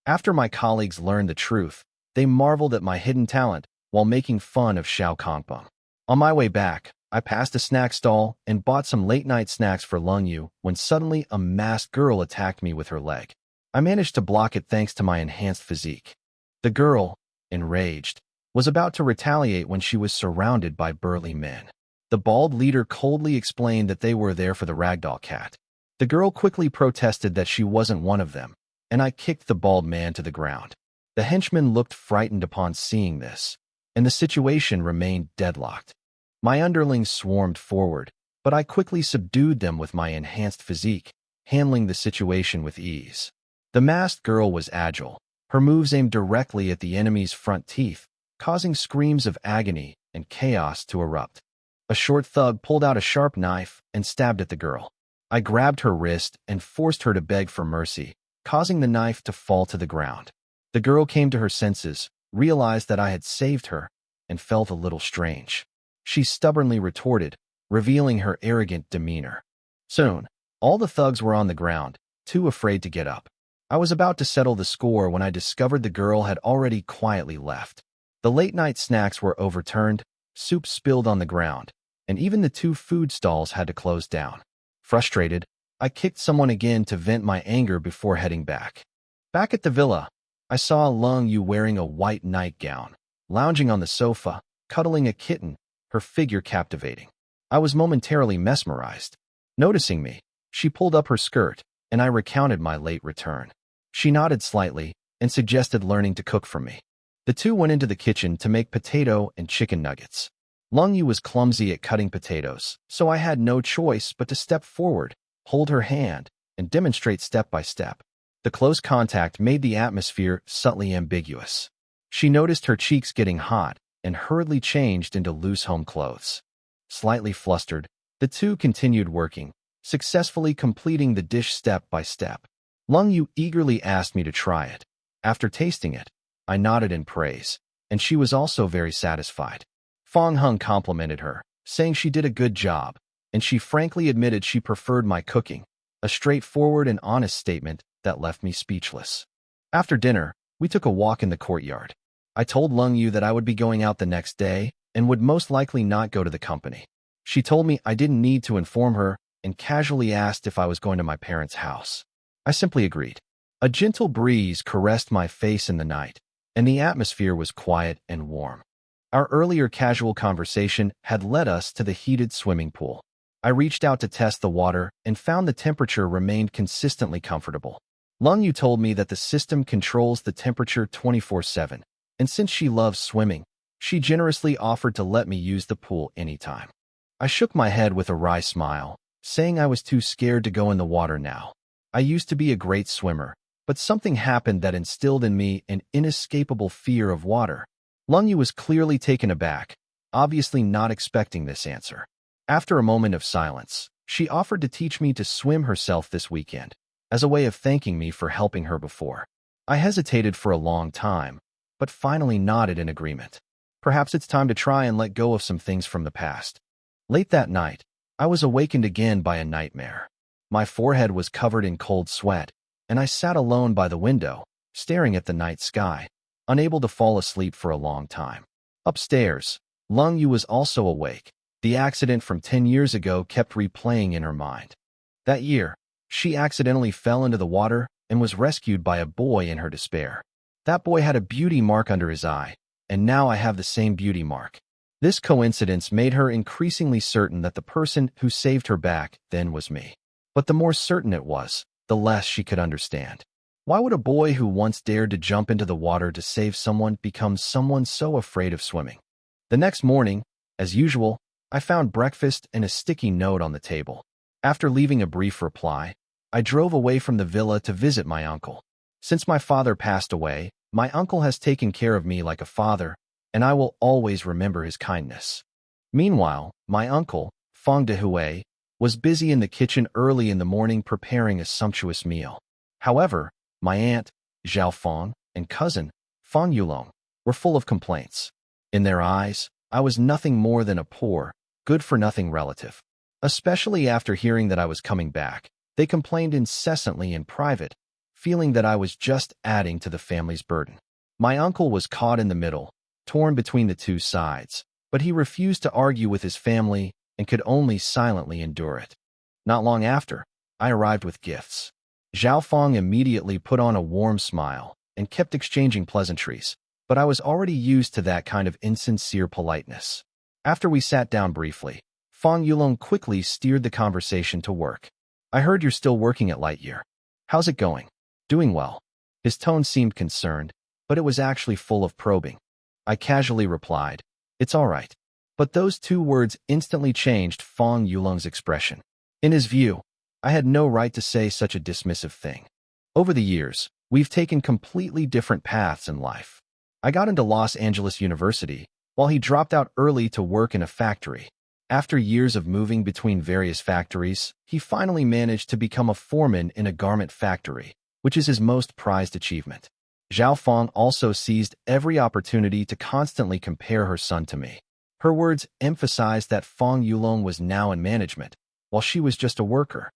After my colleagues learned the truth, they marveled at my hidden talent while making fun of Xiao Kongpeng. On my way back, I passed a snack stall and bought some late-night snacks for Lung Yu when suddenly a masked girl attacked me with her leg. I managed to block it thanks to my enhanced physique. The girl, enraged, was about to retaliate when she was surrounded by burly men. The bald leader coldly explained that they were there for the ragdoll cat. The girl quickly protested that she wasn't one of them, and I kicked the bald man to the ground. The henchman looked frightened upon seeing this, and the situation remained deadlocked. My underlings swarmed forward, but I quickly subdued them with my enhanced physique, handling the situation with ease. The masked girl was agile. Her moves aimed directly at the enemy's front teeth, causing screams of agony and chaos to erupt. A short thug pulled out a sharp knife and stabbed at the girl. I grabbed her wrist and forced her to beg for mercy, causing the knife to fall to the ground. The girl came to her senses, realized that I had saved her, and felt a little strange. She stubbornly retorted, revealing her arrogant demeanor. Soon, all the thugs were on the ground, too afraid to get up. I was about to settle the score when I discovered the girl had already quietly left. The late-night snacks were overturned, soup spilled on the ground, and even the 2 food stalls had to close down. Frustrated, I kicked someone again to vent my anger before heading back. Back at the villa, I saw Lung Yu wearing a white nightgown, lounging on the sofa, cuddling a kitten, her figure captivating. I was momentarily mesmerized. Noticing me, she pulled up her skirt, and I recounted my late return. She nodded slightly and suggested learning to cook for me. The two went into the kitchen to make potato and chicken nuggets. Lung Yu was clumsy at cutting potatoes, so I had no choice but to step forward, hold her hand, and demonstrate step by step. The close contact made the atmosphere subtly ambiguous. She noticed her cheeks getting hot and hurriedly changed into loose home clothes. Slightly flustered, the two continued working, successfully completing the dish step by step. Lung Yu eagerly asked me to try it. After tasting it, I nodded in praise, and she was also very satisfied. Fong Hung complimented her, saying she did a good job, and she frankly admitted she preferred my cooking, a straightforward and honest statement that left me speechless. After dinner, we took a walk in the courtyard. I told Lung Yu that I would be going out the next day and would most likely not go to the company. She told me I didn't need to inform her and casually asked if I was going to my parents' house. I simply agreed. A gentle breeze caressed my face in the night, and the atmosphere was quiet and warm. Our earlier casual conversation had led us to the heated swimming pool. I reached out to test the water and found the temperature remained consistently comfortable. Lung Yu told me that the system controls the temperature 24/7, and since she loves swimming, she generously offered to let me use the pool anytime. I shook my head with a wry smile, saying I was too scared to go in the water now. I used to be a great swimmer, but something happened that instilled in me an inescapable fear of water. Lung Yu was clearly taken aback, obviously not expecting this answer. After a moment of silence, she offered to teach me to swim herself this weekend, as a way of thanking me for helping her before. I hesitated for a long time, but finally nodded in agreement. Perhaps it's time to try and let go of some things from the past. Late that night, I was awakened again by a nightmare. My forehead was covered in cold sweat, and I sat alone by the window, staring at the night sky, unable to fall asleep for a long time. Upstairs, Lung Yu was also awake. The accident from 10 years ago kept replaying in her mind. That year, she accidentally fell into the water and was rescued by a boy in her despair. That boy had a beauty mark under his eye, and now I have the same beauty mark. This coincidence made her increasingly certain that the person who saved her back then was me. But the more certain it was, the less she could understand. Why would a boy who once dared to jump into the water to save someone become someone so afraid of swimming? The next morning, as usual, I found breakfast and a sticky note on the table. After leaving a brief reply, I drove away from the villa to visit my uncle. Since my father passed away, my uncle has taken care of me like a father, and I will always remember his kindness. Meanwhile, my uncle, Fong Dehui, was busy in the kitchen early in the morning preparing a sumptuous meal. However, my aunt, Zhao Fong, and cousin, Fong Yulong, were full of complaints. In their eyes, I was nothing more than a poor, good-for-nothing relative. Especially after hearing that I was coming back, they complained incessantly in private, feeling that I was just adding to the family's burden. My uncle was caught in the middle, torn between the two sides, but he refused to argue with his family and could only silently endure it. Not long after, I arrived with gifts. Zhao Fong immediately put on a warm smile and kept exchanging pleasantries, but I was already used to that kind of insincere politeness. After we sat down briefly, Fong Yulong quickly steered the conversation to work. I heard you're still working at Lightyear. How's it going? Doing well. His tone seemed concerned, but it was actually full of probing. I casually replied, it's all right. But those two words instantly changed Fong Yulong's expression. In his view, I had no right to say such a dismissive thing. Over the years, we've taken completely different paths in life. I got into Los Angeles University, while he dropped out early to work in a factory. After years of moving between various factories, he finally managed to become a foreman in a garment factory, which is his most prized achievement. Zhao Fong also seized every opportunity to constantly compare her son to me. Her words emphasized that Fong Yulong was now in management, while she was just a worker.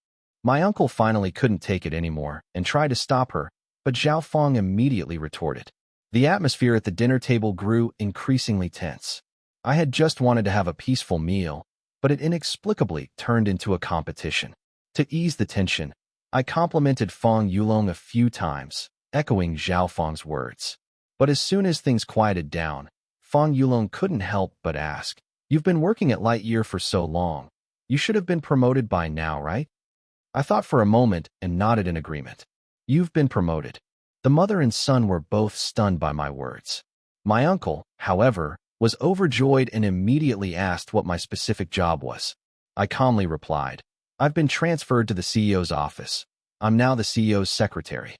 My uncle finally couldn't take it anymore and tried to stop her, but Zhao Fong immediately retorted. The atmosphere at the dinner table grew increasingly tense. I had just wanted to have a peaceful meal, but it inexplicably turned into a competition. To ease the tension, I complimented Fong Yulong a few times, echoing Zhao Fong's words. But as soon as things quieted down, Fong Yulong couldn't help but ask, "You've been working at Lightyear for so long. You should have been promoted by now, right?" I thought for a moment and nodded in agreement. You've been promoted. The mother and son were both stunned by my words. My uncle, however, was overjoyed and immediately asked what my specific job was. I calmly replied, I've been transferred to the CEO's office. I'm now the CEO's secretary.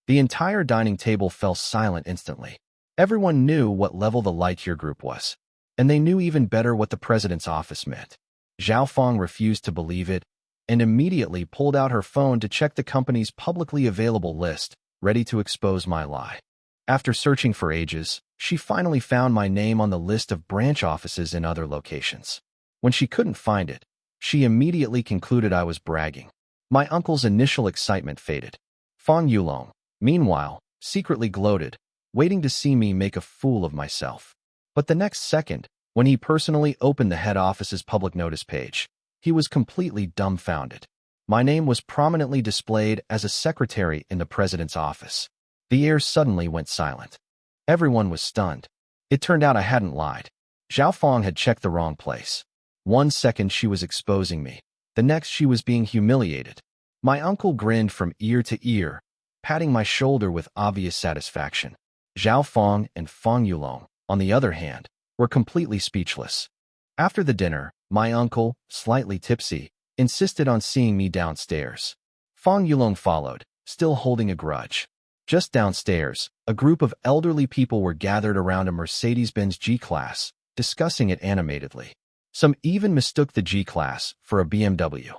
The entire dining table fell silent instantly. Everyone knew what level the Lightyear Group was, and they knew even better what the president's office meant. Zhao Fong refused to believe it and immediately pulled out her phone to check the company's publicly available list, ready to expose my lie. After searching for ages, she finally found my name on the list of branch offices in other locations. When she couldn't find it, she immediately concluded I was bragging. My uncle's initial excitement faded. Fong Yulong, meanwhile, secretly gloated, waiting to see me make a fool of myself. But the next second, when he personally opened the head office's public notice page, he was completely dumbfounded. My name was prominently displayed as a secretary in the president's office. The air suddenly went silent. Everyone was stunned. It turned out I hadn't lied. Zhao Fong had checked the wrong place. 1 second she was exposing me. The next she was being humiliated. My uncle grinned from ear to ear, patting my shoulder with obvious satisfaction. Zhao Fong and Fong Yulong, on the other hand, were completely speechless. After the dinner, my uncle, slightly tipsy, insisted on seeing me downstairs. Fong Yulong followed, still holding a grudge. Just downstairs, a group of elderly people were gathered around a Mercedes-Benz G-Class, discussing it animatedly. Some even mistook the G-Class for a BMW.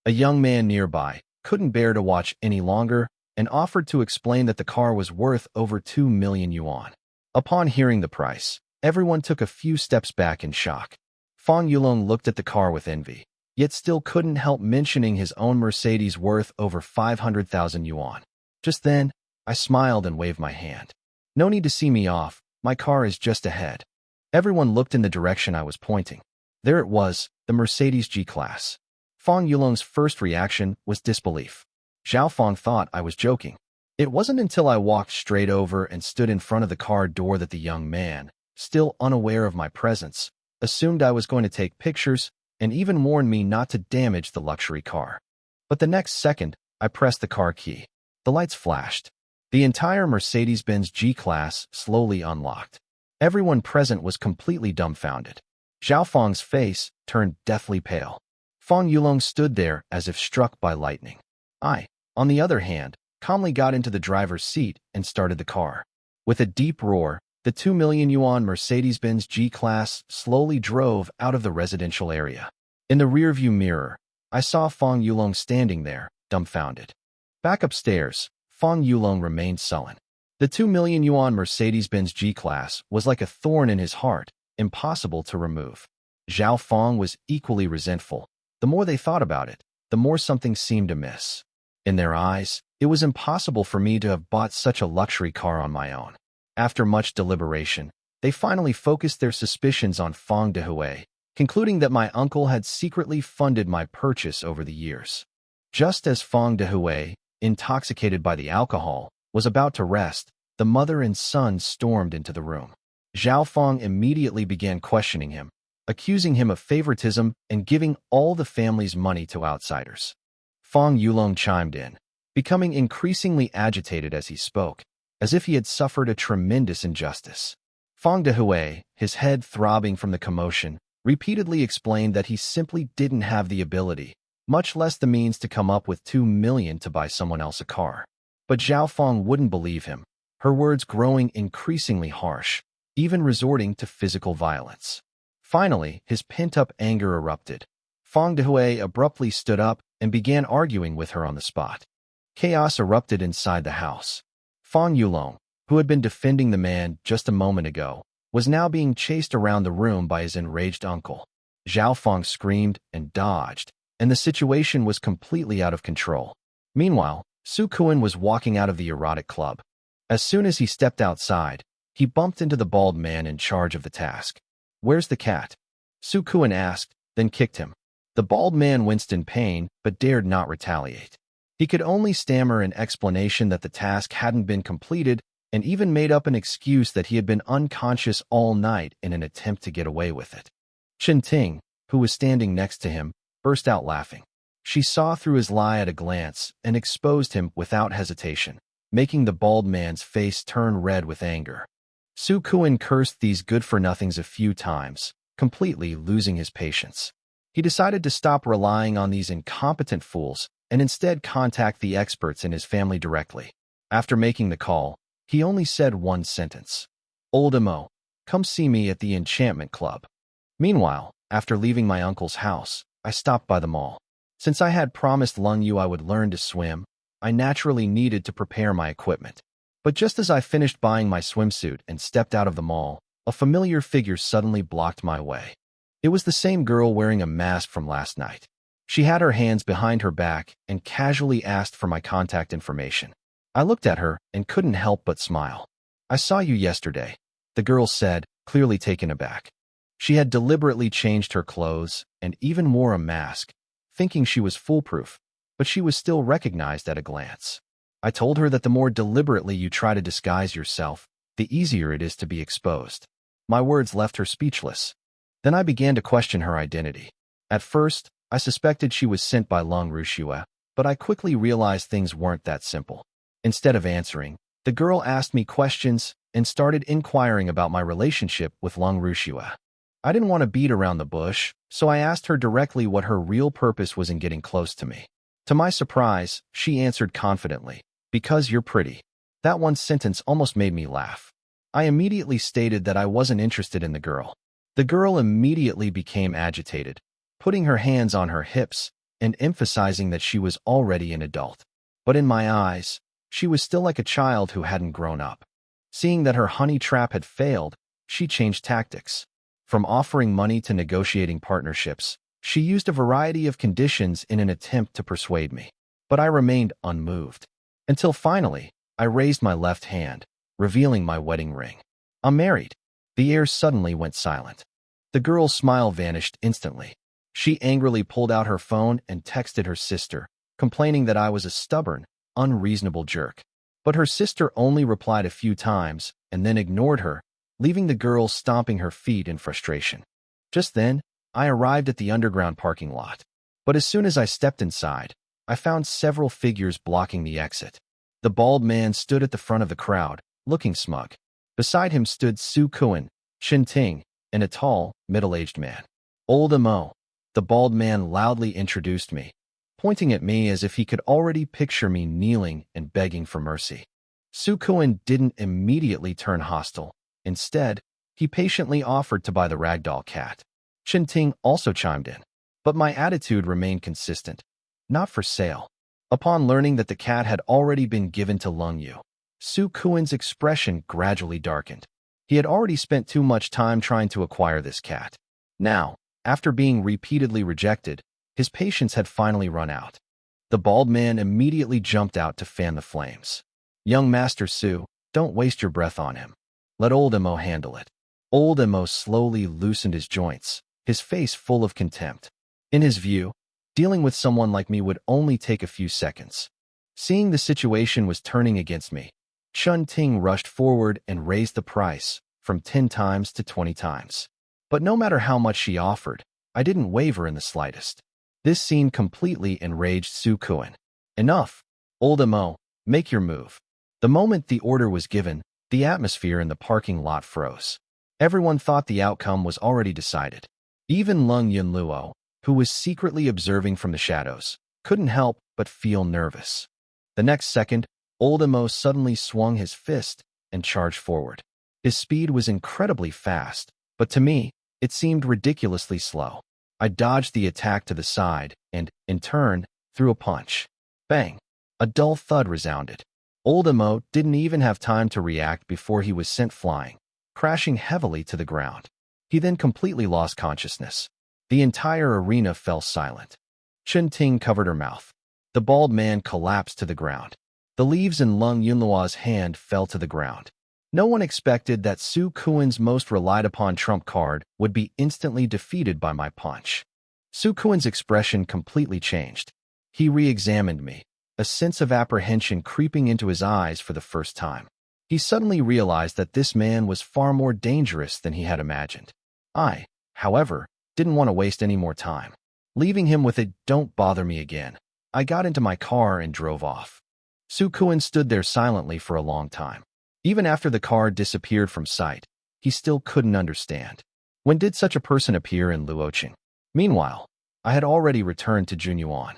A young man nearby couldn't bear to watch any longer and offered to explain that the car was worth over 2 million yuan. Upon hearing the price, everyone took a few steps back in shock. Fong Yulong looked at the car with envy, yet still couldn't help mentioning his own Mercedes worth over 500,000 yuan. Just then, I smiled and waved my hand. No need to see me off, my car is just ahead. Everyone looked in the direction I was pointing. There it was, the Mercedes G-Class. Fong Yulong's first reaction was disbelief. Zhao Fong thought I was joking. It wasn't until I walked straight over and stood in front of the car door that the young man, still unaware of my presence, assumed I was going to take pictures and even warned me not to damage the luxury car. But the next second, I pressed the car key. The lights flashed. The entire Mercedes-Benz G-Class slowly unlocked. Everyone present was completely dumbfounded. Zhao Feng's face turned deathly pale. Feng Yulong stood there as if struck by lightning. I, on the other hand, calmly got into the driver's seat and started the car. With a deep roar, the 2 million yuan Mercedes-Benz G-Class slowly drove out of the residential area. In the rearview mirror, I saw Feng Yulong standing there, dumbfounded. Back upstairs, Feng Yulong remained sullen. The 2 million yuan Mercedes-Benz G-Class was like a thorn in his heart, impossible to remove. Zhao Feng was equally resentful. The more they thought about it, the more something seemed amiss. In their eyes, it was impossible for me to have bought such a luxury car on my own. After much deliberation, they finally focused their suspicions on Feng Dehui, concluding that my uncle had secretly funded my purchase over the years. Just as Feng Dehui, intoxicated by the alcohol, was about to rest, the mother and son stormed into the room. Zhao Feng immediately began questioning him, accusing him of favoritism and giving all the family's money to outsiders. Feng Yulong chimed in, becoming increasingly agitated as he spoke, as if he had suffered a tremendous injustice. Feng Dehui, his head throbbing from the commotion, repeatedly explained that he simply didn't have the ability, much less the means to come up with 2 million to buy someone else a car. But Zhao Feng wouldn't believe him, her words growing increasingly harsh, even resorting to physical violence. Finally, his pent-up anger erupted. Feng Dehui abruptly stood up and began arguing with her on the spot. Chaos erupted inside the house. Feng Yulong, who had been defending the man just a moment ago, was now being chased around the room by his enraged uncle. Zhao Feng screamed and dodged, and the situation was completely out of control. Meanwhile, Su Kuan was walking out of the erotic club. As soon as he stepped outside, he bumped into the bald man in charge of the task. "Where's the cat?" Su Kuan asked, then kicked him. The bald man winced in pain, but dared not retaliate. He could only stammer an explanation that the task hadn't been completed, and even made up an excuse that he had been unconscious all night in an attempt to get away with it. Chen Ting, who was standing next to him, burst out laughing. She saw through his lie at a glance and exposed him without hesitation, making the bald man's face turn red with anger. Su Kuan cursed these good-for-nothings a few times, completely losing his patience. He decided to stop relying on these incompetent fools and instead contact the experts in his family directly. After making the call, he only said one sentence. "Old Mo, come see me at the Enchantment Club." Meanwhile, after leaving my uncle's house, I stopped by the mall. Since I had promised Lung Yu I would learn to swim, I naturally needed to prepare my equipment. But just as I finished buying my swimsuit and stepped out of the mall, a familiar figure suddenly blocked my way. It was the same girl wearing a mask from last night. She had her hands behind her back and casually asked for my contact information. I looked at her and couldn't help but smile. "I saw you yesterday," the girl said, clearly taken aback. She had deliberately changed her clothes and even wore a mask, thinking she was foolproof, but she was still recognized at a glance. I told her that the more deliberately you try to disguise yourself, the easier it is to be exposed. My words left her speechless. Then I began to question her identity. At first, I suspected she was sent by Lung Rushua, but I quickly realized things weren't that simple. Instead of answering, the girl asked me questions and started inquiring about my relationship with Lung Rushua. I didn't want to beat around the bush, so I asked her directly what her real purpose was in getting close to me. To my surprise, she answered confidently, "Because you're pretty." That one sentence almost made me laugh. I immediately stated that I wasn't interested in the girl. The girl immediately became agitated, putting her hands on her hips and emphasizing that she was already an adult. But in my eyes, she was still like a child who hadn't grown up. Seeing that her honey trap had failed, she changed tactics. From offering money to negotiating partnerships, she used a variety of conditions in an attempt to persuade me. But I remained unmoved. Until finally, I raised my left hand, revealing my wedding ring. "I'm married." The air suddenly went silent. The girl's smile vanished instantly. She angrily pulled out her phone and texted her sister, complaining that I was a stubborn, unreasonable jerk. But her sister only replied a few times and then ignored her, leaving the girl stomping her feet in frustration. Just then, I arrived at the underground parking lot. But as soon as I stepped inside, I found several figures blocking the exit. The bald man stood at the front of the crowd, looking smug. Beside him stood Su Kuan, Chen Ting, and a tall, middle-aged man. Old Mo. The bald man loudly introduced me, pointing at me as if he could already picture me kneeling and begging for mercy. Su Kuan didn't immediately turn hostile. Instead, he patiently offered to buy the ragdoll cat. Chen Ting also chimed in, but my attitude remained consistent. Not for sale. Upon learning that the cat had already been given to Lung Yu, Su Kuan's expression gradually darkened. He had already spent too much time trying to acquire this cat. Now, after being repeatedly rejected, his patience had finally run out. The bald man immediately jumped out to fan the flames. Young Master Su, don't waste your breath on him. Let Old Mo handle it. Old Mo slowly loosened his joints, his face full of contempt. In his view, dealing with someone like me would only take a few seconds. Seeing the situation was turning against me, Chen Ting rushed forward and raised the price from 10 times to 20 times. But no matter how much she offered, I didn't waver in the slightest. This scene completely enraged Su Kuan. Enough! Old Mo, make your move. The moment the order was given, the atmosphere in the parking lot froze. Everyone thought the outcome was already decided. Even Lung Yunluo, who was secretly observing from the shadows, couldn't help but feel nervous. The next second, Old Mo suddenly swung his fist and charged forward. His speed was incredibly fast, but to me, it seemed ridiculously slow. I dodged the attack to the side and, in turn, threw a punch. Bang! A dull thud resounded. Old Mo didn't even have time to react before he was sent flying, crashing heavily to the ground. He then completely lost consciousness. The entire arena fell silent. Chen Ting covered her mouth. The bald man collapsed to the ground. The leaves in Lung Yunluo's hand fell to the ground. No one expected that Su Kuan's most relied-upon trump card would be instantly defeated by my punch. Su Kuan's expression completely changed. He re-examined me, a sense of apprehension creeping into his eyes for the first time. He suddenly realized that this man was far more dangerous than he had imagined. I, however, didn't want to waste any more time. Leaving him with a "don't bother me again," I got into my car and drove off. Su Kuan stood there silently for a long time. Even after the car disappeared from sight, he still couldn't understand. When did such a person appear in Luoqing? Meanwhile, I had already returned to Junyuan.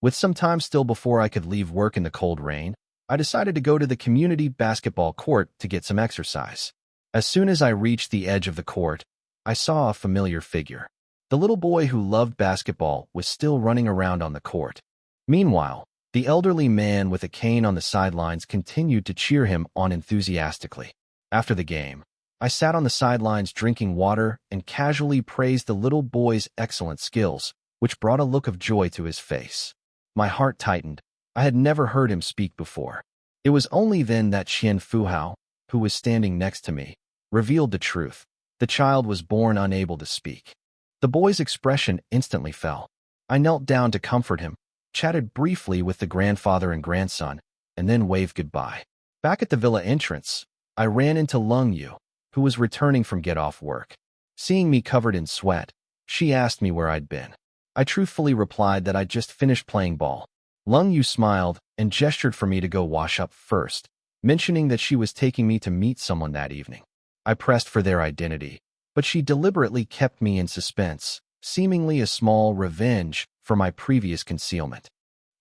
With some time still before I could leave work in the cold rain, I decided to go to the community basketball court to get some exercise. As soon as I reached the edge of the court, I saw a familiar figure. The little boy who loved basketball was still running around on the court. Meanwhile, the elderly man with a cane on the sidelines continued to cheer him on enthusiastically. After the game, I sat on the sidelines drinking water and casually praised the little boy's excellent skills, which brought a look of joy to his face. My heart tightened. I had never heard him speak before. It was only then that Qian Fuhao, who was standing next to me, revealed the truth. The child was born unable to speak. The boy's expression instantly fell. I knelt down to comfort him, chatted briefly with the grandfather and grandson, and then waved goodbye. Back at the villa entrance, I ran into Lung Yu, who was returning from get-off work. Seeing me covered in sweat, she asked me where I'd been. I truthfully replied that I'd just finished playing ball. Lung Yu smiled and gestured for me to go wash up first, mentioning that she was taking me to meet someone that evening. I pressed for their identity, but she deliberately kept me in suspense, seemingly a small revenge for my previous concealment.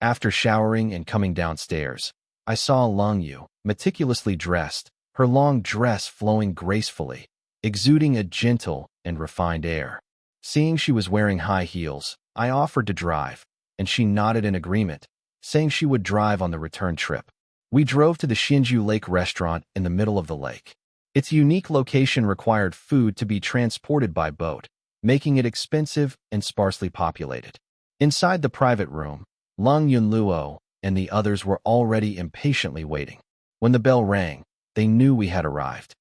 After showering and coming downstairs, I saw Lung Yu, meticulously dressed, her long dress flowing gracefully, exuding a gentle and refined air. Seeing she was wearing high heels, I offered to drive, and she nodded in agreement, saying she would drive on the return trip. We drove to the Shinju Lake restaurant in the middle of the lake. Its unique location required food to be transported by boat, making it expensive and sparsely populated. Inside the private room, Lung Yunluo and the others were already impatiently waiting. When the bell rang, they knew we had arrived.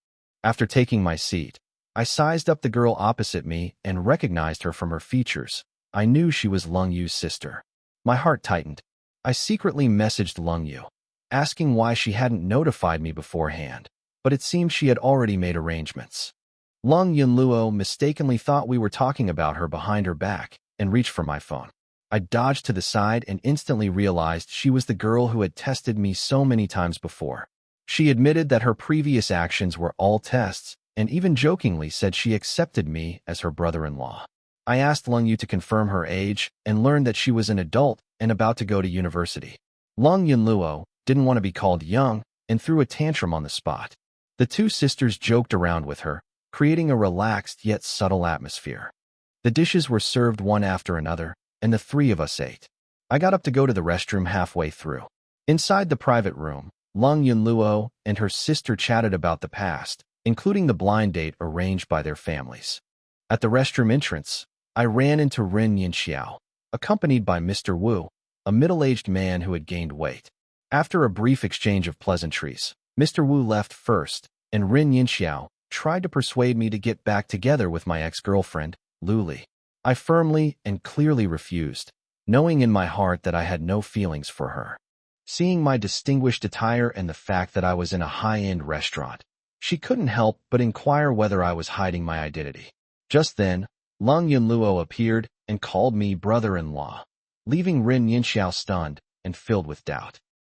After taking my seat, I sized up the girl opposite me and recognized her from her features. I knew she was Lung Yu's sister. My heart tightened. I secretly messaged Lung Yu, asking why she hadn't notified me beforehand, but it seemed she had already made arrangements. Lung Yunluo mistakenly thought we were talking about her behind her back and reached for my phone. I dodged to the side and instantly realized she was the girl who had tested me so many times before. She admitted that her previous actions were all tests, and even jokingly said she accepted me as her brother-in-law. I asked Lung Yu to confirm her age and learned that she was an adult and about to go to university. Lung Yunluo didn't want to be called young and threw a tantrum on the spot. The two sisters joked around with her, creating a relaxed yet subtle atmosphere. The dishes were served one after another, and the three of us ate. I got up to go to the restroom halfway through. Inside the private room, Lung Yunluo and her sister chatted about the past, including the blind date arranged by their families. At the restroom entrance, I ran into Rin Yinxiao, accompanied by Mr. Wu, a middle-aged man who had gained weight. After a brief exchange of pleasantries, Mr. Wu left first, and Rin Yinxiao tried to persuade me to get back together with my ex-girlfriend, Lu Li. I firmly and clearly refused, knowing in my heart that I had no feelings for her. Seeing my distinguished attire and the fact that I was in a high-end restaurant, she couldn't help but inquire whether I was hiding my identity. Just then, Lung Yunluo appeared and called me brother-in-law, leaving Rin Yinxiao stunned and filled with doubt.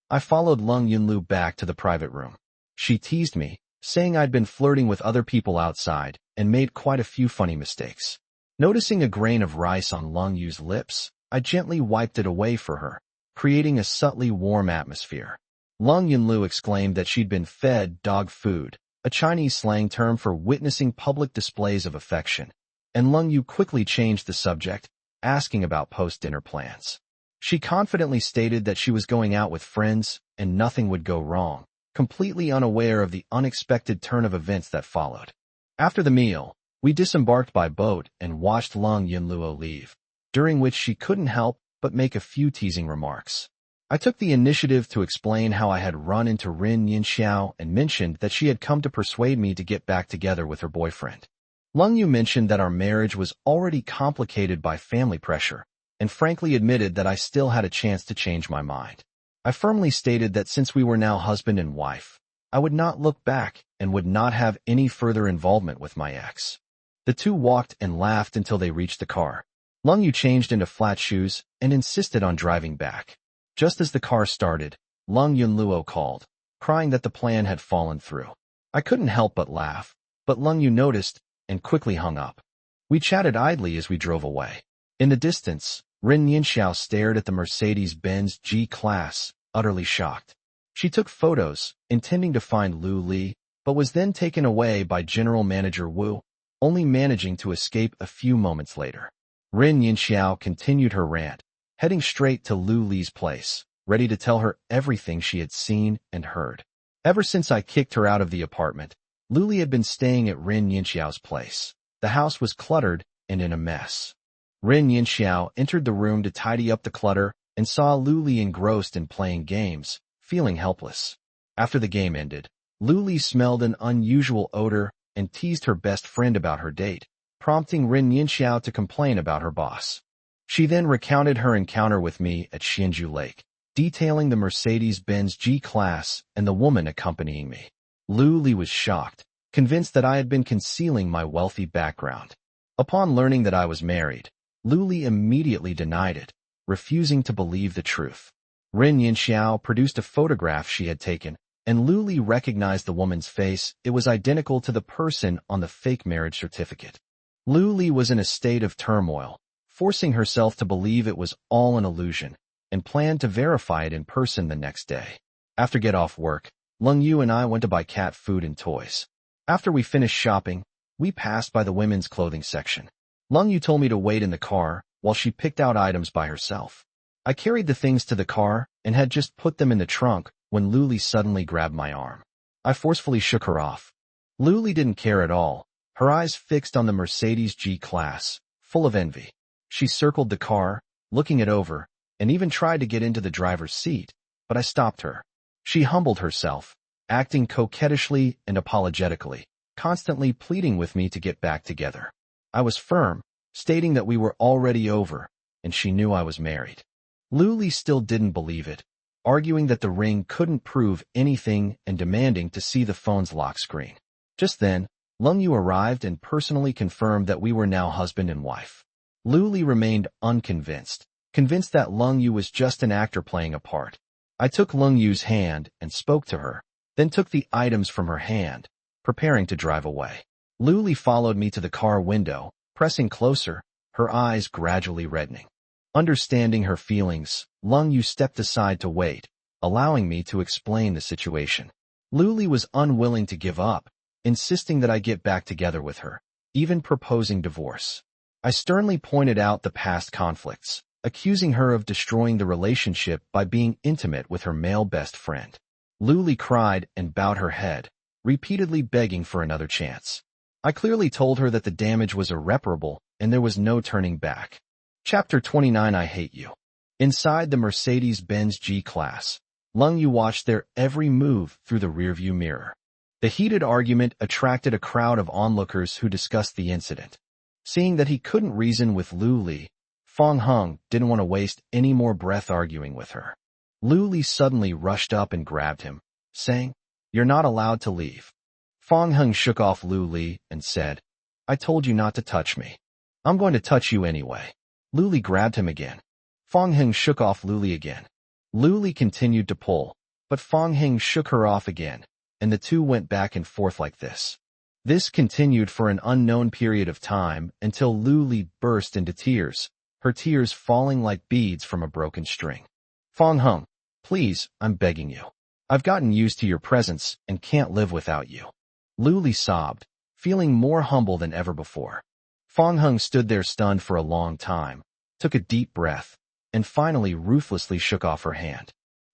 I followed Lung Yunlu back to the private room. She teased me, saying I'd been flirting with other people outside and made quite a few funny mistakes. Noticing a grain of rice on Lung Yu's lips, I gently wiped it away for her, creating a subtly warm atmosphere. Lung Yunlu exclaimed that she'd been fed dog food, a Chinese slang term for witnessing public displays of affection, and Lung Yu quickly changed the subject, asking about post-dinner plans. She confidently stated that she was going out with friends and nothing would go wrong, completely unaware of the unexpected turn of events that followed. After the meal, we disembarked by boat and watched Lung Yunluo leave, during which she couldn't help but make a few teasing remarks. I took the initiative to explain how I had run into Rin Yinxiao and mentioned that she had come to persuade me to get back together with her boyfriend. Lung Yu mentioned that our marriage was already complicated by family pressure, and frankly admitted that I still had a chance to change my mind. I firmly stated that since we were now husband and wife, I would not look back and would not have any further involvement with my ex. The two walked and laughed until they reached the car. Lung Yu changed into flat shoes and insisted on driving back. Just as the car started, Lung Yunluo called, crying that the plan had fallen through. I couldn't help but laugh, but Lung Yu noticed and quickly hung up. We chatted idly as we drove away. In the distance, Rin Yinxiao stared at the Mercedes-Benz G-Class, utterly shocked. She took photos, intending to find Lu Li, but was then taken away by General Manager Wu, only managing to escape a few moments later. Rin Yinxiao continued her rant, heading straight to Lu Li's place, ready to tell her everything she had seen and heard. Ever since I kicked her out of the apartment, Lu Li had been staying at Rin Yinxiao's place. The house was cluttered and in a mess. Rin Yinxiao entered the room to tidy up the clutter and saw Lu Li engrossed in playing games, feeling helpless. After the game ended, Lu Li smelled an unusual odor and teased her best friend about her date, prompting Rin Yinxiao to complain about her boss. She then recounted her encounter with me at Xianju Lake, detailing the Mercedes-Benz G-Class and the woman accompanying me. Lu Li was shocked, convinced that I had been concealing my wealthy background. Upon learning that I was married, Lu Li immediately denied it, refusing to believe the truth. Rin Yinxiao produced a photograph she had taken, and Lu Li recognized the woman's face. It was identical to the person on the fake marriage certificate. Lu Li was in a state of turmoil, forcing herself to believe it was all an illusion, and planned to verify it in person the next day. After get off work, Lung Yu and I went to buy cat food and toys. After we finished shopping, we passed by the women's clothing section. Lung Yu told me to wait in the car while she picked out items by herself. I carried the things to the car and had just put them in the trunk when Lu Li suddenly grabbed my arm. I forcefully shook her off. Lu Li didn't care at all, her eyes fixed on the Mercedes G-Class, full of envy. She circled the car, looking it over, and even tried to get into the driver's seat, but I stopped her. She humbled herself, acting coquettishly and apologetically, constantly pleading with me to get back together. I was firm, stating that we were already over, and she knew I was married. Lu Li still didn't believe it, arguing that the ring couldn't prove anything and demanding to see the phone's lock screen. Just then, Lung Yu arrived and personally confirmed that we were now husband and wife. Lu Li remained unconvinced, convinced that Lung Yu was just an actor playing a part. I took Lung Yu's hand and spoke to her, then took the items from her hand, preparing to drive away. Lu Li followed me to the car window, pressing closer, her eyes gradually reddening. Understanding her feelings, Lung Yu stepped aside to wait, allowing me to explain the situation. Lu Li was unwilling to give up, insisting that I get back together with her, even proposing divorce. I sternly pointed out the past conflicts, accusing her of destroying the relationship by being intimate with her male best friend. Lu Li cried and bowed her head, repeatedly begging for another chance. I clearly told her that the damage was irreparable and there was no turning back. Chapter 29 I Hate You. Inside the Mercedes-Benz G-Class, Lung Yu watched their every move through the rearview mirror. The heated argument attracted a crowd of onlookers who discussed the incident. Seeing that he couldn't reason with Lu Li, Fang Heng didn't want to waste any more breath arguing with her. Lu Li suddenly rushed up and grabbed him, saying, "You're not allowed to leave." Fang Heng shook off Lu Li and said, "I told you not to touch me. I'm going to touch you anyway." Lu Li grabbed him again. Fang Heng shook off Lu Li again. Lu Li continued to pull, but Fang Heng shook her off again, and the two went back and forth like this. This continued for an unknown period of time until Lu Li burst into tears, her tears falling like beads from a broken string. "Fang Heng, please, I'm begging you. I've gotten used to your presence and can't live without you." Lu Li sobbed, feeling more humble than ever before. Fang Heng stood there stunned for a long time, took a deep breath, and finally ruthlessly shook off her hand.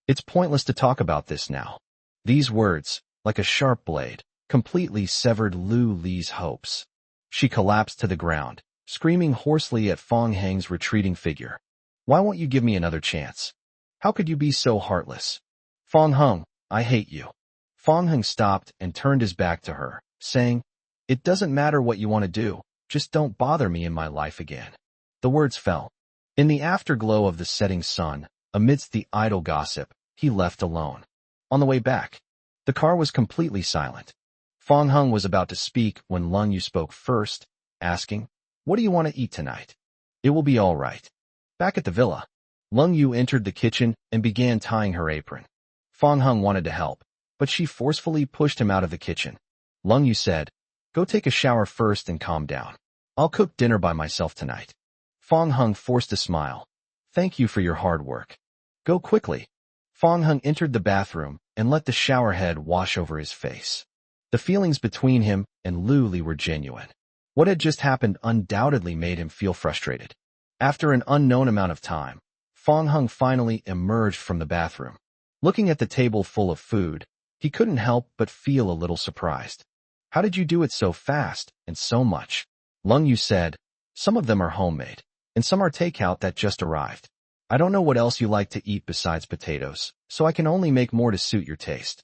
"It's pointless to talk about this now." These words, like a sharp blade, completely severed Lu Li's hopes. She collapsed to the ground, screaming hoarsely at Fang Heng's retreating figure. "Why won't you give me another chance? How could you be so heartless? Fang Heng, I hate you." Fang Heng stopped and turned his back to her, saying, "It doesn't matter what you want to do, just don't bother me in my life again." The words fell. In the afterglow of the setting sun, amidst the idle gossip, he left alone. On the way back, the car was completely silent. Fang Heng was about to speak when Lung Yu spoke first, asking, "What do you want to eat tonight?" "It will be all right." Back at the villa, Lung Yu entered the kitchen and began tying her apron. Fang Heng wanted to help, but she forcefully pushed him out of the kitchen. Lung Yu said, "Go take a shower first and calm down. I'll cook dinner by myself tonight." Fang Heng forced a smile. "Thank you for your hard work. Go quickly." Fang Heng entered the bathroom and let the shower head wash over his face. The feelings between him and Lu Li were genuine. What had just happened undoubtedly made him feel frustrated. After an unknown amount of time, Fang Heng finally emerged from the bathroom. Looking at the table full of food, he couldn't help but feel a little surprised. "How did you do it so fast and so much?" Lung Yu said, "Some of them are homemade, and some are takeout that just arrived. I don't know what else you like to eat besides potatoes, so I can only make more to suit your taste."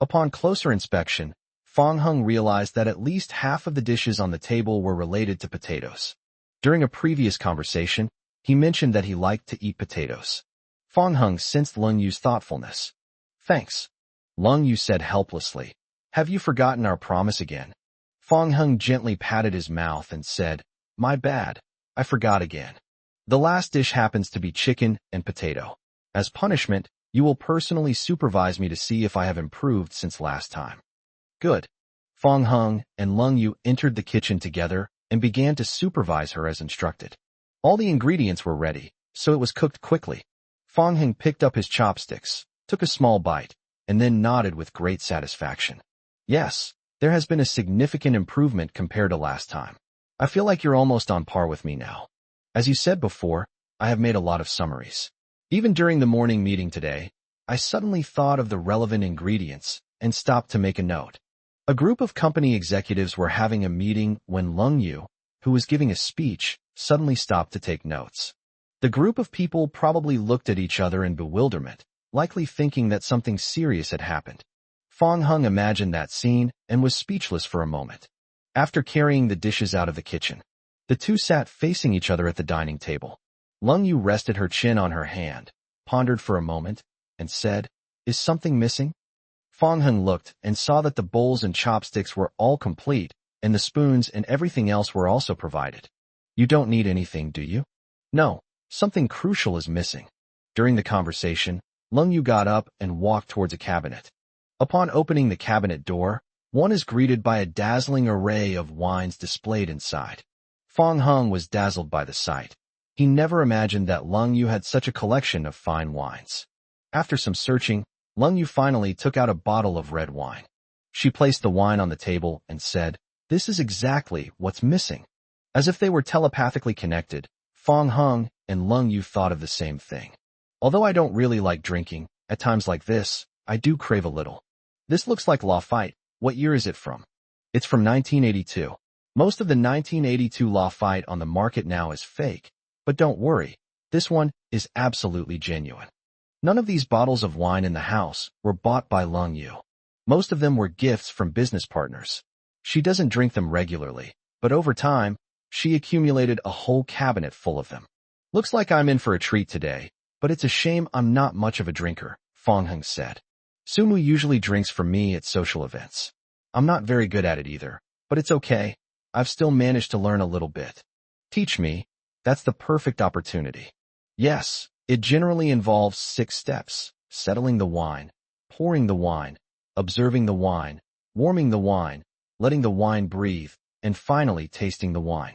Upon closer inspection, Fang Heng realized that at least half of the dishes on the table were related to potatoes. During a previous conversation, he mentioned that he liked to eat potatoes. Fang Heng sensed Lung Yu's thoughtfulness. "Thanks," Lung Yu said helplessly. "Have you forgotten our promise again?" Fang Heng gently patted his mouth and said, "My bad, I forgot again. The last dish happens to be chicken and potato. As punishment, you will personally supervise me to see if I have improved since last time." "Good." Fang Heng and Lung Yu entered the kitchen together and began to supervise her as instructed. All the ingredients were ready, so it was cooked quickly. Fang Heng picked up his chopsticks, took a small bite, and then nodded with great satisfaction. "Yes, there has been a significant improvement compared to last time. I feel like you're almost on par with me now. As you said before, I have made a lot of summaries. Even during the morning meeting today, I suddenly thought of the relevant ingredients and stopped to make a note." A group of company executives were having a meeting when Lung Yu, who was giving a speech, suddenly stopped to take notes. The group of people probably looked at each other in bewilderment, likely thinking that something serious had happened. Fang Heng imagined that scene and was speechless for a moment. After carrying the dishes out of the kitchen, the two sat facing each other at the dining table. Lung Yu rested her chin on her hand, pondered for a moment, and said, "Is something missing?" Fang Heng looked and saw that the bowls and chopsticks were all complete, and the spoons and everything else were also provided. "You don't need anything, do you?" "No," Something crucial is missing. During the conversation, Lung Yu got up and walked towards a cabinet. Upon opening the cabinet door, one is greeted by a dazzling array of wines displayed inside. Fong Hung was dazzled by the sight. He never imagined that Lung Yu had such a collection of fine wines. After some searching, Lung Yu finally took out a bottle of red wine. She placed the wine on the table and said, "This is exactly what's missing." As if they were telepathically connected, Fong Hung and Lung Yu thought of the same thing. Although I don't really like drinking, at times like this, I do crave a little. This looks like Lafite. What year is it from? It's from 1982. Most of the 1982 Lafite on the market now is fake, but don't worry, this one is absolutely genuine. None of these bottles of wine in the house were bought by Lung Yu. Most of them were gifts from business partners. She doesn't drink them regularly, but over time, she accumulated a whole cabinet full of them. Looks like I'm in for a treat today, but it's a shame I'm not much of a drinker, Fong Hung said. Sumu usually drinks for me at social events. I'm not very good at it either, but it's okay. I've still managed to learn a little bit. Teach me. That's the perfect opportunity. Yes, it generally involves 6 steps: settling the wine, pouring the wine, observing the wine, warming the wine, letting the wine breathe, and finally tasting the wine.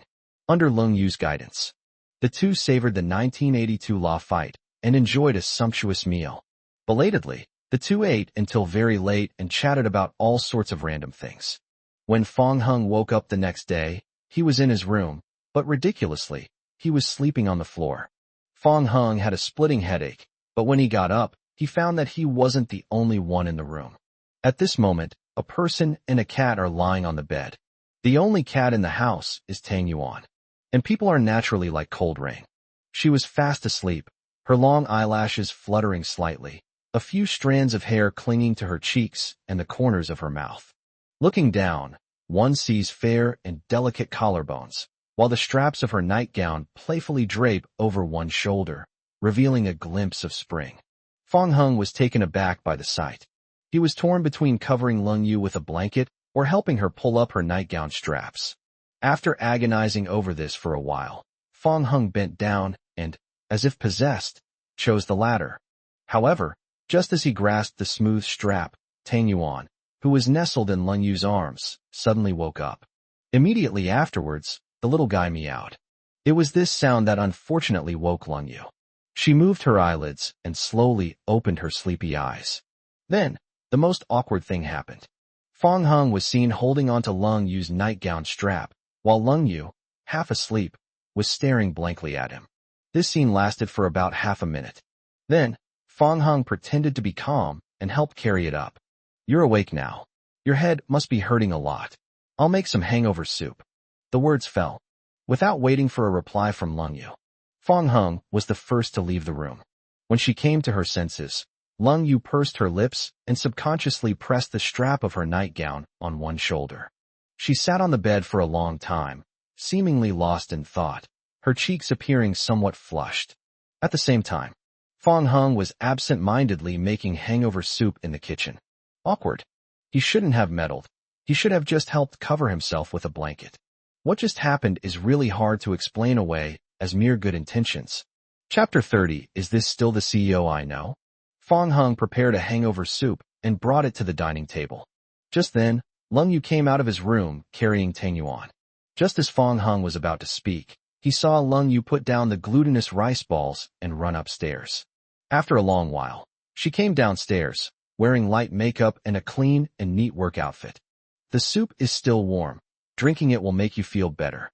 Under Lung Yu's guidance, the two savored the 1982 Lafite and enjoyed a sumptuous meal. Belatedly, the two ate until very late and chatted about all sorts of random things. When Fong Hung woke up the next day, he was in his room, but ridiculously, he was sleeping on the floor. Fong Hung had a splitting headache, but when he got up, he found that he wasn't the only one in the room. At this moment, a person and a cat are lying on the bed. The only cat in the house is Tang Yuan. And people are naturally like cold rain. She was fast asleep, her long eyelashes fluttering slightly, a few strands of hair clinging to her cheeks and the corners of her mouth. Looking down, one sees fair and delicate collarbones, while the straps of her nightgown playfully drape over one shoulder, revealing a glimpse of spring. Fong Hung was taken aback by the sight. He was torn between covering Lung Yu with a blanket or helping her pull up her nightgown straps. After agonizing over this for a while, Fong Hung bent down and, as if possessed, chose the latter. However, just as he grasped the smooth strap, Tang Yuan, who was nestled in Lung Yu's arms, suddenly woke up. Immediately afterwards, the little guy meowed. It was this sound that unfortunately woke Lung Yu. She moved her eyelids and slowly opened her sleepy eyes. Then, the most awkward thing happened. Fong Hung was seen holding onto Lung Yu's nightgown strap, while Lung Yu, half asleep, was staring blankly at him. This scene lasted for about half a minute. Then, Fong Hung pretended to be calm and helped carry it up. "You're awake now. Your head must be hurting a lot. I'll make some hangover soup." The words fell. Without waiting for a reply from Lung Yu, Fong Hung was the first to leave the room. When she came to her senses, Lung Yu pursed her lips and subconsciously pressed the strap of her nightgown on one shoulder. She sat on the bed for a long time, seemingly lost in thought, her cheeks appearing somewhat flushed. At the same time, Fong Hung was absent-mindedly making hangover soup in the kitchen. Awkward. He shouldn't have meddled. He should have just helped cover himself with a blanket. What just happened is really hard to explain away as mere good intentions. Chapter 30. Is this still the CEO I know? Fong Hung prepared a hangover soup and brought it to the dining table. Just then, Lung Yu came out of his room carrying Tang Yuan. Just as Fong Hung was about to speak, he saw Lung Yu put down the glutinous rice balls and run upstairs. After a long while, she came downstairs, wearing light makeup and a clean and neat work outfit. "The soup is still warm. Drinking it will make you feel better."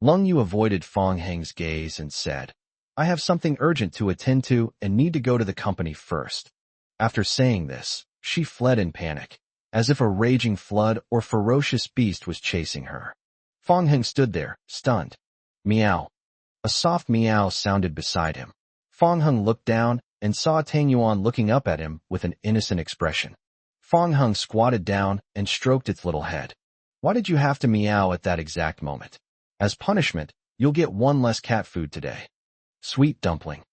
Lung Yu avoided Fong Hung's gaze and said, "I have something urgent to attend to and need to go to the company first." After saying this, she fled in panic, as if a raging flood or ferocious beast was chasing her. Fong Hung stood there, stunned. Meow. A soft meow sounded beside him. Fong Hung looked down and saw Tang Yuan looking up at him with an innocent expression. Fong Hung squatted down and stroked its little head. "Why did you have to meow at that exact moment? As punishment, you'll get one less cat food today." Sweet dumpling.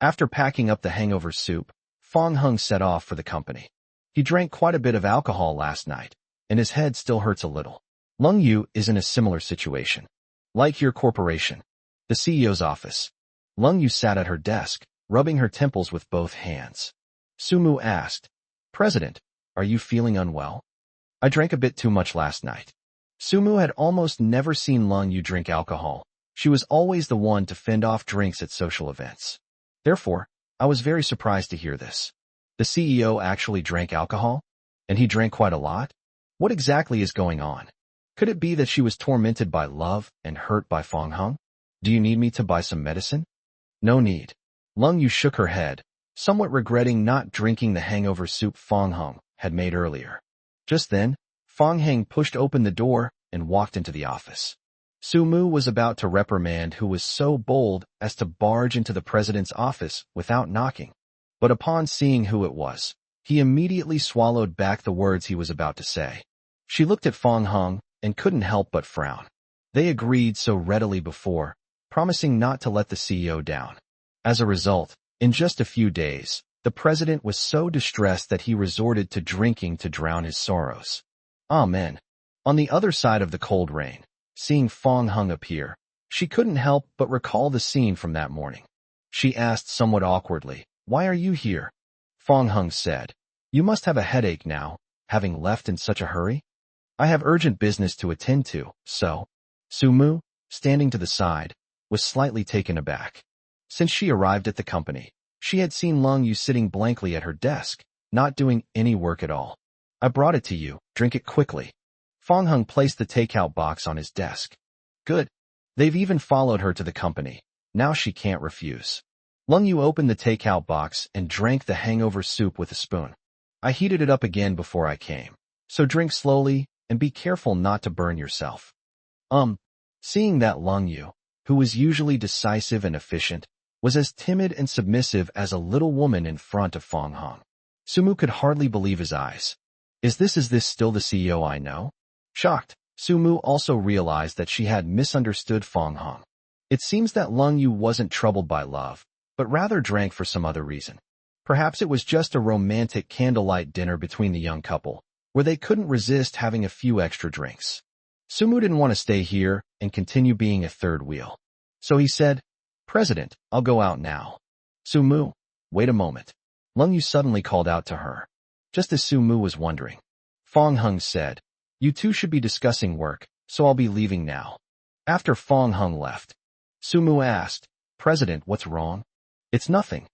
After packing up the hangover soup, Fong Hung set off for the company. He drank quite a bit of alcohol last night, and his head still hurts a little. Lung Yu is in a similar situation. Like your corporation. The CEO's office. Lung Yu sat at her desk, rubbing her temples with both hands. Sumu asked, "President, are you feeling unwell?" "I drank a bit too much last night." Sumu had almost never seen Lung Yu drink alcohol. She was always the one to fend off drinks at social events. Therefore, I was very surprised to hear this. The CEO actually drank alcohol? And he drank quite a lot? What exactly is going on? Could it be that she was tormented by love and hurt by Fong Hung? Do you need me to buy some medicine? No need. Lung Yu shook her head, somewhat regretting not drinking the hangover soup Fong Hung had made earlier. Just then, Fong Hang pushed open the door and walked into the office. Sumu was about to reprimand who was so bold as to barge into the president's office without knocking. But upon seeing who it was, he immediately swallowed back the words he was about to say. She looked at Fong Hung and couldn't help but frown. They agreed so readily before, promising not to let the CEO down. As a result, in just a few days, the president was so distressed that he resorted to drinking to drown his sorrows. Amen. On the other side of the cold rain, seeing Fong Hung appear, she couldn't help but recall the scene from that morning. She asked somewhat awkwardly, "Why are you here?" Fong Hung said, "You must have a headache now, having left in such a hurry." "I have urgent business to attend to, so." Sumu, standing to the side, was slightly taken aback. Since she arrived at the company, she had seen Lung Yu sitting blankly at her desk, not doing any work at all. "I brought it to you, drink it quickly." Fong Hung placed the takeout box on his desk. "Good. They've even followed her to the company. Now she can't refuse." Lung Yu opened the takeout box and drank the hangover soup with a spoon. "I heated it up again before I came, so drink slowly and be careful not to burn yourself." Seeing that Lung Yu, who was usually decisive and efficient, was as timid and submissive as a little woman in front of Fong Hung, Sumu could hardly believe his eyes. Is this still the CEO I know? Shocked, Sumu also realized that she had misunderstood Fong Hung. It seems that Lung Yu wasn't troubled by love, but rather drank for some other reason. Perhaps it was just a romantic candlelight dinner between the young couple, where they couldn't resist having a few extra drinks. Sumu didn't want to stay here and continue being a third wheel. So he said, "President, I'll go out now." "Sumu, wait a moment." Lung Yu suddenly called out to her. Just as Sumu was wondering, Fong Hung said, "You two should be discussing work, so I'll be leaving now." After Fong Hung left, Sumu asked, "President, what's wrong?" "It's nothing."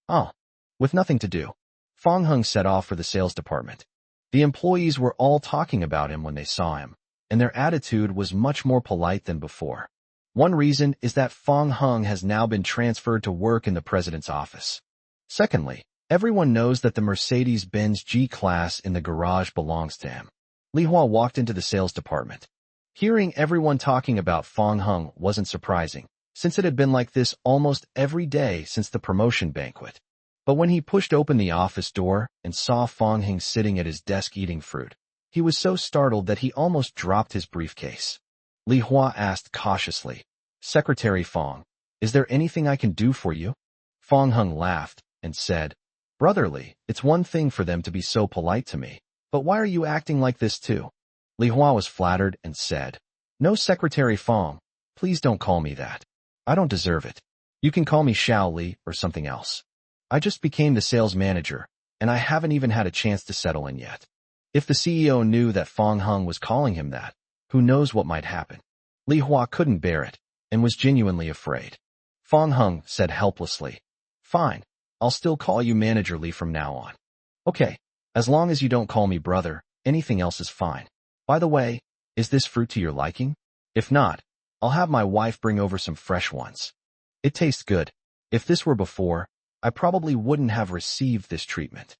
"Oh." With nothing to do, Fong Hung set off for the sales department. The employees were all talking about him when they saw him, and their attitude was much more polite than before. One reason is that Fong Hung has now been transferred to work in the president's office. Secondly, everyone knows that the Mercedes-Benz G-Class in the garage belongs to him. Li Hua walked into the sales department. Hearing everyone talking about Fong Hung wasn't surprising, since it had been like this almost every day since the promotion banquet. But when he pushed open the office door and saw Fong Hung sitting at his desk eating fruit, he was so startled that he almost dropped his briefcase. Li Hua asked cautiously, "Secretary Fong, is there anything I can do for you?" Fong Hung laughed and said, "Brotherly, it's one thing for them to be so polite to me, but why are you acting like this too?" Li Hua was flattered and said, "No, Secretary Fong, please don't call me that. I don't deserve it. You can call me Xiao Li or something else. I just became the sales manager, and I haven't even had a chance to settle in yet. If the CEO knew that Fong Hung was calling him that, who knows what might happen." Li Hua couldn't bear it, and was genuinely afraid. Fong Hung said helplessly, "Fine, I'll still call you Manager Li from now on." "Okay, as long as you don't call me brother, anything else is fine. By the way, is this fruit to your liking? If not, I'll have my wife bring over some fresh ones. It tastes good. If this were before, I probably wouldn't have received this treatment."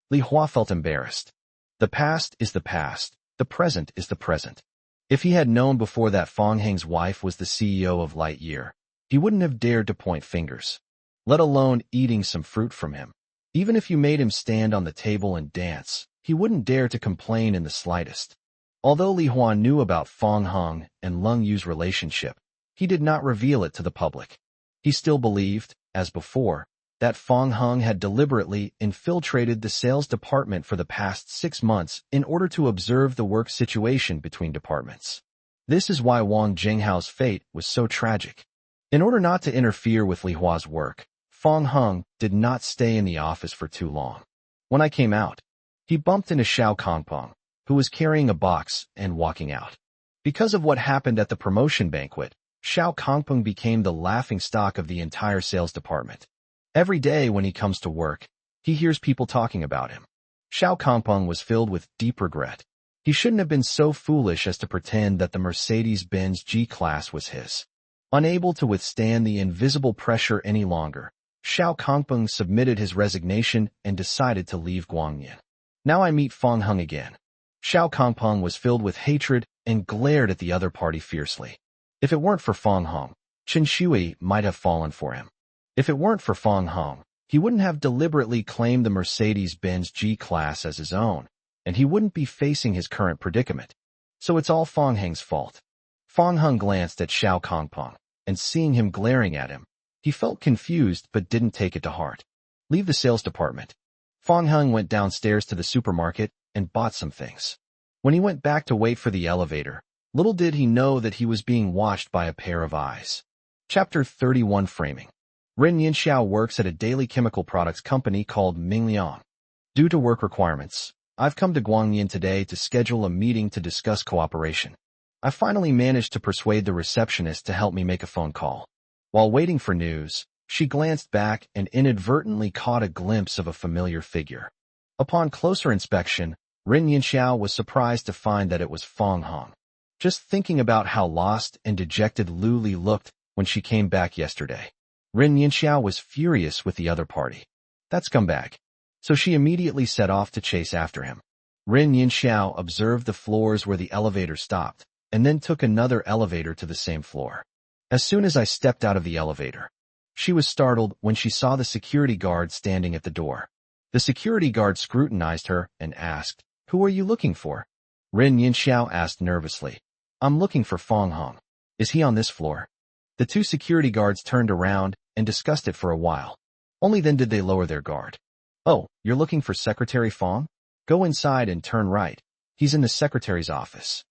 Li Hua felt embarrassed. The past is the past. The present is the present. If he had known before that Fong Hang's wife was the CEO of Lightyear, he wouldn't have dared to point fingers, let alone eating some fruit from him. Even if you made him stand on the table and dance, he wouldn't dare to complain in the slightest. Although Li Hua knew about Fong Hung and Lung Yu's relationship, he did not reveal it to the public. He still believed, as before, that Fong Hung had deliberately infiltrated the sales department for the past 6 months in order to observe the work situation between departments. This is why Wang Jinghao's fate was so tragic. In order not to interfere with Li Hua's work, Fong Hung did not stay in the office for too long. When I came out, he bumped into Xiao Kongpeng, who was carrying a box and walking out. Because of what happened at the promotion banquet, Xiao Kongpeng became the laughingstock of the entire sales department. Every day when he comes to work, he hears people talking about him. Xiao Kongpeng was filled with deep regret. He shouldn't have been so foolish as to pretend that the Mercedes-Benz G-Class was his. Unable to withstand the invisible pressure any longer, Xiao Kongpeng submitted his resignation and decided to leave Guangyin. Now I meet Fong Hung again. Xiao Kongpeng was filled with hatred and glared at the other party fiercely. If it weren't for Fong Hung, Chen Shui might have fallen for him. If it weren't for Fong Hung, he wouldn't have deliberately claimed the Mercedes-Benz G-Class as his own, and he wouldn't be facing his current predicament. So it's all Fong Hung's fault. Fong Hung glanced at Xiao Kongpeng, and seeing him glaring at him, he felt confused but didn't take it to heart. Leave the sales department. Fong Hung went downstairs to the supermarket and bought some things. When he went back to wait for the elevator, little did he know that he was being watched by a pair of eyes. Chapter 31 Framing. Ren Yinxiao works at a daily chemical products company called Mingliang. Due to work requirements, I've come to Guangyin today to schedule a meeting to discuss cooperation. I finally managed to persuade the receptionist to help me make a phone call. While waiting for news, she glanced back and inadvertently caught a glimpse of a familiar figure. Upon closer inspection, Ren Yinxiao was surprised to find that it was Fong Hung. Just thinking about how lost and dejected Lu Li looked when she came back yesterday, Ren Yinxiao was furious with the other party. That scumbag. So she immediately set off to chase after him. Ren Yinxiao observed the floors where the elevator stopped, and then took another elevator to the same floor. As soon as I stepped out of the elevator, she was startled when she saw the security guard standing at the door. The security guard scrutinized her and asked, "Who are you looking for?" Ren Yinxiao asked nervously, "I'm looking for Fong Hung. Is he on this floor?" The two security guards turned around and discussed it for a while. Only then did they lower their guard. "Oh, you're looking for Secretary Fong? Go inside and turn right. He's in the secretary's office."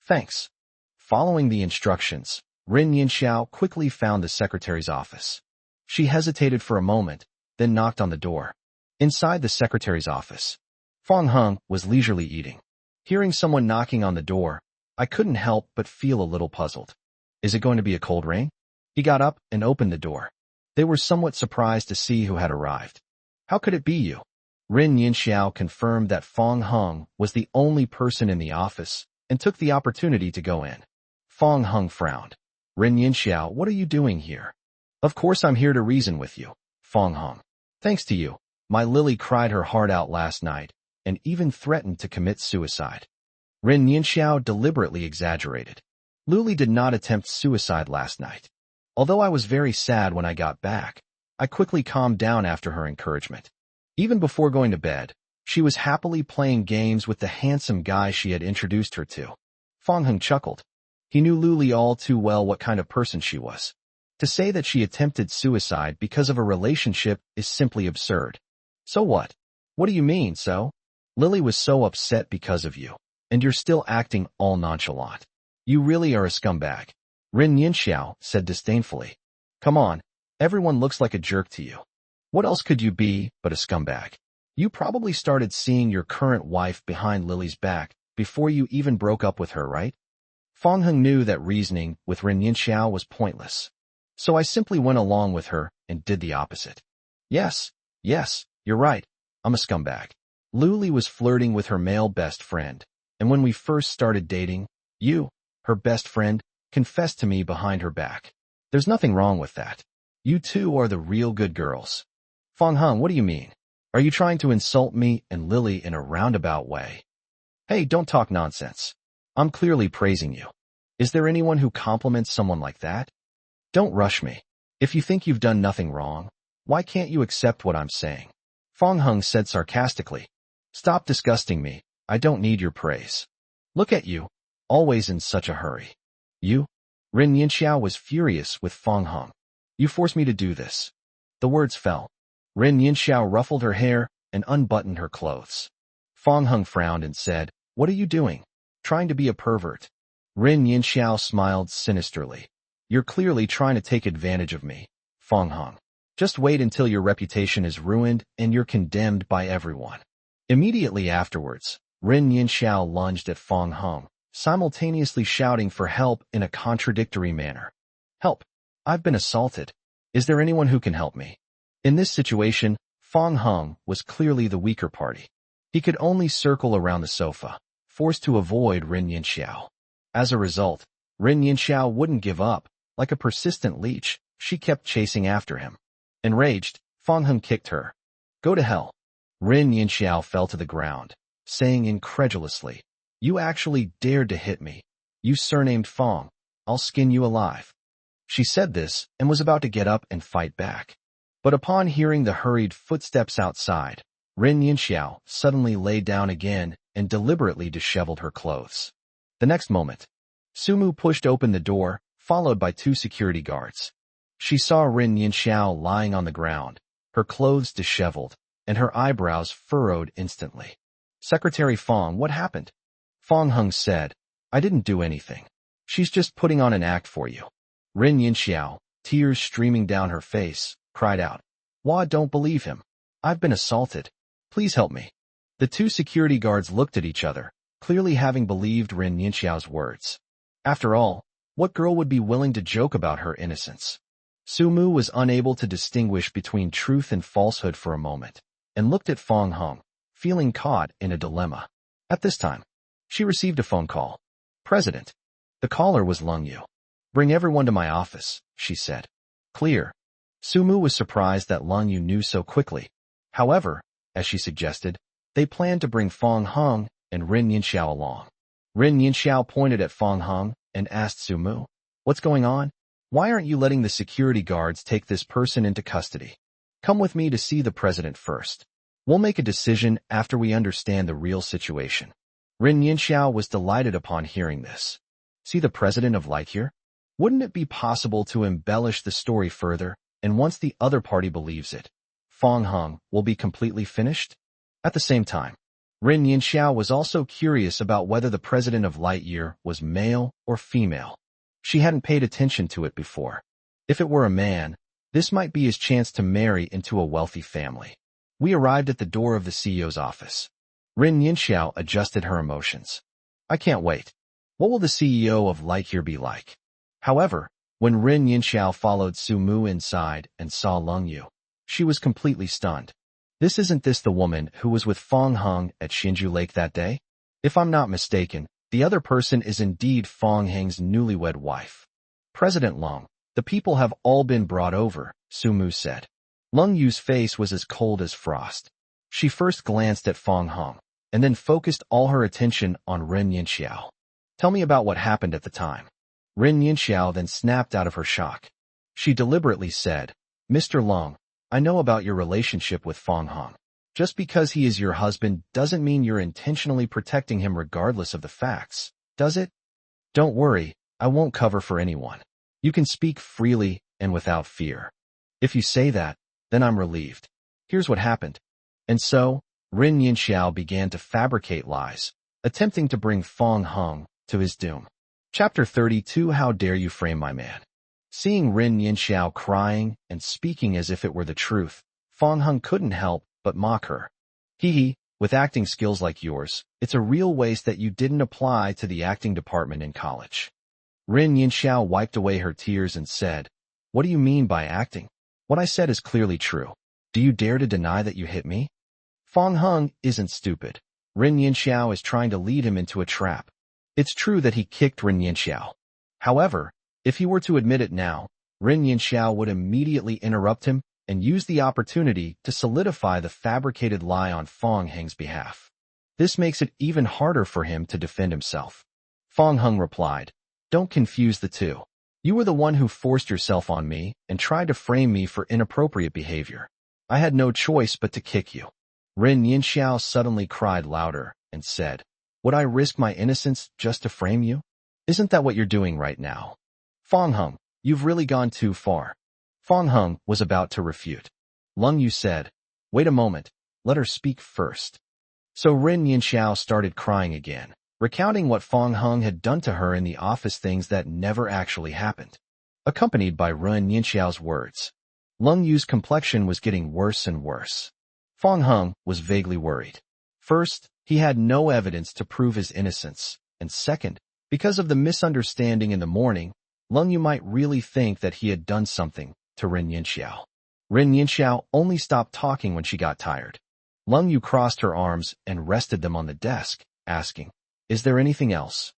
"Thanks." Following the instructions, Ren Yinxiao quickly found the secretary's office. She hesitated for a moment, then knocked on the door. Inside the secretary's office, Fong Hung was leisurely eating. Hearing someone knocking on the door, I couldn't help but feel a little puzzled. Is it going to be a cold rain? He got up and opened the door. They were somewhat surprised to see who had arrived. "How could it be you?" Ren Yinxiao confirmed that Fong Hung was the only person in the office and took the opportunity to go in. Fong Hung frowned. "Ren Yinxiao, what are you doing here?" "Of course I'm here to reason with you, Fong Hung. Thanks to you, my Lily cried her heart out last night and even threatened to commit suicide." Ren Yinxiao deliberately exaggerated. Luli did not attempt suicide last night. Although I was very sad when I got back, I quickly calmed down after her encouragement. Even before going to bed, she was happily playing games with the handsome guy she had introduced her to. Fong Hung chuckled. He knew Luli all too well what kind of person she was. To say that she attempted suicide because of a relationship is simply absurd. So what? What do you mean, so? Lily was so upset because of you, and you're still acting all nonchalant. You really are a scumbag. Ren Yinxiao said disdainfully. Come on, everyone looks like a jerk to you. What else could you be but a scumbag? You probably started seeing your current wife behind Lily's back before you even broke up with her, right? Fong Hung knew that reasoning with Ren Yinxiao was pointless. So I simply went along with her and did the opposite. Yes, you're right. I'm a scumbag. Luli was flirting with her male best friend, and when we first started dating, you, her best friend, confessed to me behind her back. There's nothing wrong with that. You two are the real good girls. Fong Hung, what do you mean? Are you trying to insult me and Lily in a roundabout way? Hey, don't talk nonsense. I'm clearly praising you. Is there anyone who compliments someone like that? Don't rush me. If you think you've done nothing wrong, why can't you accept what I'm saying? Fong Hung said sarcastically. Stop disgusting me. I don't need your praise. Look at you, always in such a hurry. You? Ren Yinxiao was furious with Fong Hung. You forced me to do this. The words fell. Ren Yinxiao ruffled her hair and unbuttoned her clothes. Fong Hung frowned and said, What are you doing? Trying to be a pervert? Ren Yinxiao smiled sinisterly. You're clearly trying to take advantage of me, Fong Hung. Just wait until your reputation is ruined and you're condemned by everyone. Immediately afterwards, Ren Yinxiao lunged at Fong Hung, simultaneously shouting for help in a contradictory manner. Help! I've been assaulted. Is there anyone who can help me? In this situation, Fong Hung was clearly the weaker party. He could only circle around the sofa, forced to avoid Ren Yinxiao. As a result, Ren Yinxiao wouldn't give up. Like a persistent leech, she kept chasing after him. Enraged, Fong Hung kicked her. Go to hell. Ren Yinxiao fell to the ground, saying incredulously, You actually dared to hit me. You surnamed Fong. I'll skin you alive. She said this and was about to get up and fight back. But upon hearing the hurried footsteps outside, Ren Yinxiao suddenly lay down again and deliberately disheveled her clothes. The next moment, Sumu pushed open the door, followed by 2 security guards. She saw Ren Yinxiao lying on the ground, her clothes disheveled, and her eyebrows furrowed instantly. Secretary Fong, what happened? Fong Hung said, I didn't do anything. She's just putting on an act for you. Ren Yinxiao, tears streaming down her face, cried out, Wah, don't believe him. I've been assaulted. Please help me. The 2 security guards looked at each other, clearly having believed Ren Yinxiao's words. After all, what girl would be willing to joke about her innocence? Sumu was unable to distinguish between truth and falsehood for a moment, and looked at Fong Hung, feeling caught in a dilemma. At this time, she received a phone call. President. The caller was Lung Yu. Bring everyone to my office, she said. Clear. Sumu was surprised that Lung Yu knew so quickly. However, as she suggested, they planned to bring Fong Hung and Ren Yinxiao along. Ren Yinxiao pointed at Fong Hung and asked Sumu, What's going on? Why aren't you letting the security guards take this person into custody? Come with me to see the president first. We'll make a decision after we understand the real situation. Ren Yinxiao was delighted upon hearing this. See the president of Lightyear? Wouldn't it be possible to embellish the story further, and once the other party believes it, Fong Hung will be completely finished? At the same time, Ren Yinxiao was also curious about whether the president of Lightyear was male or female. She hadn't paid attention to it before. If it were a man, this might be his chance to marry into a wealthy family. We arrived at the door of the CEO's office. Ren Yinxiao adjusted her emotions. I can't wait. What will the CEO of Lightyear be like? However, when Ren Yinxiao followed Sumu inside and saw Lung Yu, she was completely stunned. Isn't this the woman who was with Fong Hung at Shinju Lake that day? If I'm not mistaken, the other person is indeed Fong Hung's newlywed wife. President Lung, the people have all been brought over, Sumu said. Lung Yu's face was as cold as frost. She first glanced at Fong Hung, and then focused all her attention on Ren Yinxiao. Tell me about what happened at the time. Ren Yinxiao then snapped out of her shock. She deliberately said, Mr. Lung, I know about your relationship with Fong Hung. Just because he is your husband doesn't mean you're intentionally protecting him regardless of the facts, does it? Don't worry, I won't cover for anyone. You can speak freely and without fear. If you say that, then I'm relieved. Here's what happened. And so, Ren Yinxiao began to fabricate lies, attempting to bring Fong Hung to his doom. Chapter 32 How dare you frame my man? Seeing Ren Yinxiao crying and speaking as if it were the truth, Fong Hung couldn't help but mock her. Hee, with acting skills like yours, it's a real waste that you didn't apply to the acting department in college. Ren Yinxiao wiped away her tears and said, What do you mean by acting? What I said is clearly true. Do you dare to deny that you hit me? Fong Hung isn't stupid. Ren Yinxiao is trying to lead him into a trap. It's true that he kicked Ren Yinxiao. However, if he were to admit it now, Ren Yinxiao would immediately interrupt him and use the opportunity to solidify the fabricated lie on Fong Hung's behalf. This makes it even harder for him to defend himself. Fong Hung replied, Don't confuse the two. You were the one who forced yourself on me and tried to frame me for inappropriate behavior. I had no choice but to kick you. Ren Yinxiao suddenly cried louder and said, Would I risk my innocence just to frame you? Isn't that what you're doing right now? Fong Hung, you've really gone too far. Fong Hung was about to refute. Lung Yu said, Wait a moment, let her speak first. So Ren Yinxiao started crying again, recounting what Fong Hung had done to her in the office, things that never actually happened. accompanied by Ren Yinxiao's words. Lung Yu's complexion was getting worse and worse. Fang Heng was vaguely worried. First, he had no evidence to prove his innocence, and second, because of the misunderstanding in the morning, Lung Yu might really think that he had done something to Ren Yinxiao. Ren Yinxiao only stopped talking when she got tired. Lung Yu crossed her arms and rested them on the desk, asking, "Is there anything else?"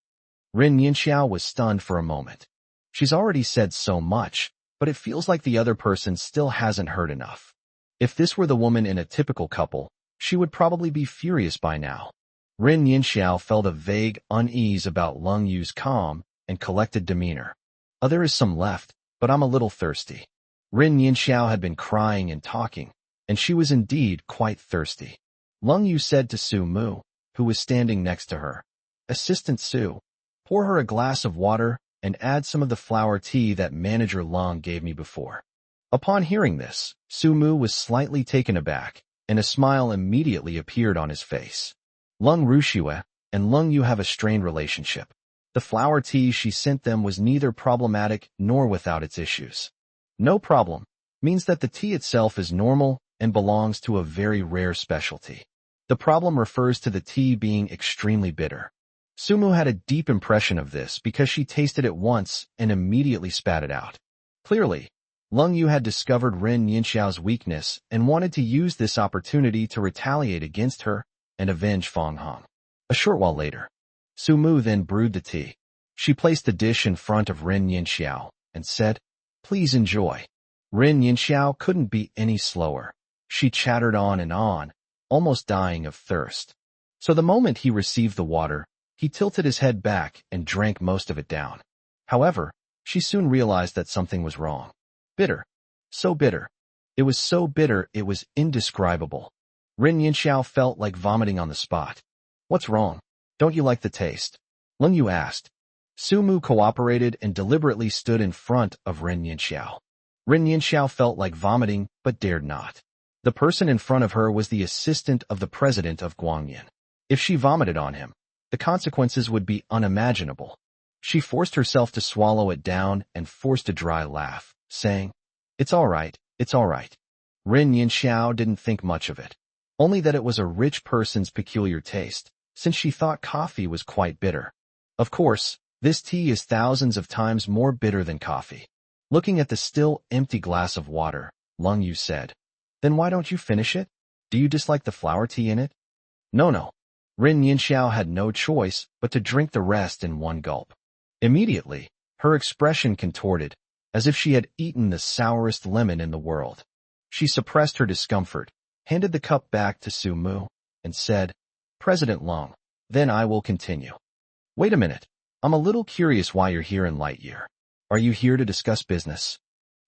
Ren Yinxiao was stunned for a moment. She's already said so much, but it feels like the other person still hasn't heard enough. If this were the woman in a typical couple, she would probably be furious by now. Ren Yinxiao felt a vague unease about Lung Yu's calm and collected demeanor. There is some left, but I'm a little thirsty. Ren Yinxiao had been crying and talking, and she was indeed quite thirsty. Lung Yu said to Su Mu, who was standing next to her, "Assistant Su, pour her a glass of water and add some of the flower tea that Manager Lung gave me before." Upon hearing this, Su Mu was slightly taken aback, and a smile immediately appeared on his face. Lung Ruxue and Lung Yu have a strained relationship. The flower tea she sent them was neither problematic nor without its issues. No problem means that the tea itself is normal and belongs to a very rare specialty. The problem refers to the tea being extremely bitter. Su Mu had a deep impression of this because she tasted it once and immediately spat it out. Clearly, Lung Yu had discovered Ren Yinxiao's weakness and wanted to use this opportunity to retaliate against her and avenge Fang Heng. A short while later, Su Mu then brewed the tea. She placed the dish in front of Ren Yinxiao and said, "Please enjoy." Ren Yinxiao couldn't be any slower. She chattered on, almost dying of thirst. So the moment he received the water, he tilted his head back and drank most of it down. However, she soon realized that something was wrong. Bitter. So bitter. It was so bitter it was indescribable. Ren Yinxiao felt like vomiting on the spot. "What's wrong? Don't you like the taste?" Lung Yu asked. Su Mu cooperated and deliberately stood in front of Ren Yinxiao. Ren Yinxiao felt like vomiting, but dared not. The person in front of her was the assistant of the president of Guangyin. If she vomited on him, the consequences would be unimaginable. She forced herself to swallow it down and forced a dry laugh, saying, "It's all right, it's all right." Ren Yinxiao didn't think much of it, only that it was a rich person's peculiar taste, since she thought coffee was quite bitter. Of course, this tea is thousands of times more bitter than coffee. Looking at the still empty glass of water, Lung Yu said, "Then why don't you finish it? Do you dislike the flower tea in it?" No. Ren Yinxiao had no choice but to drink the rest in one gulp. Immediately, her expression contorted, as if she had eaten the sourest lemon in the world. She suppressed her discomfort, handed the cup back to Su Mu, and said, "President Lung, then I will continue." "Wait a minute. I'm a little curious why you're here in Lightyear. Are you here to discuss business?"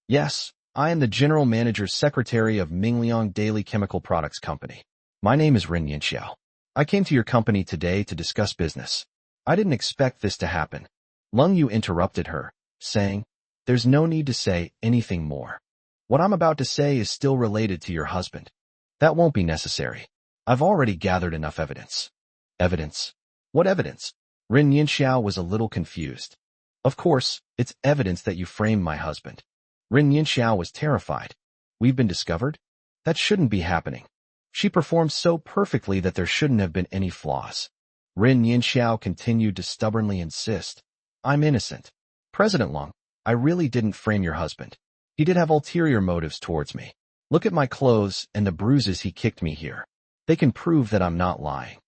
"Yes, I am the General Manager's Secretary of Mingliang Daily Chemical Products Company. My name is Ren Yinxiao. I came to your company today to discuss business. I didn't expect this to happen." Lung Yu interrupted her, saying, "There's no need to say anything more. What I'm about to say is still related to your husband. That won't be necessary. I've already gathered enough evidence." "Evidence? What evidence?" Ren Yinxiao was a little confused. "Of course, it's evidence that you framed my husband." Ren Yinxiao was terrified. "We've been discovered? That shouldn't be happening. She performed so perfectly that there shouldn't have been any flaws." Ren Yinxiao continued to stubbornly insist, "I'm innocent. President Lung, I really didn't frame your husband. He did have ulterior motives towards me. Look at my clothes and the bruises he kicked me here. They can prove that I'm not lying.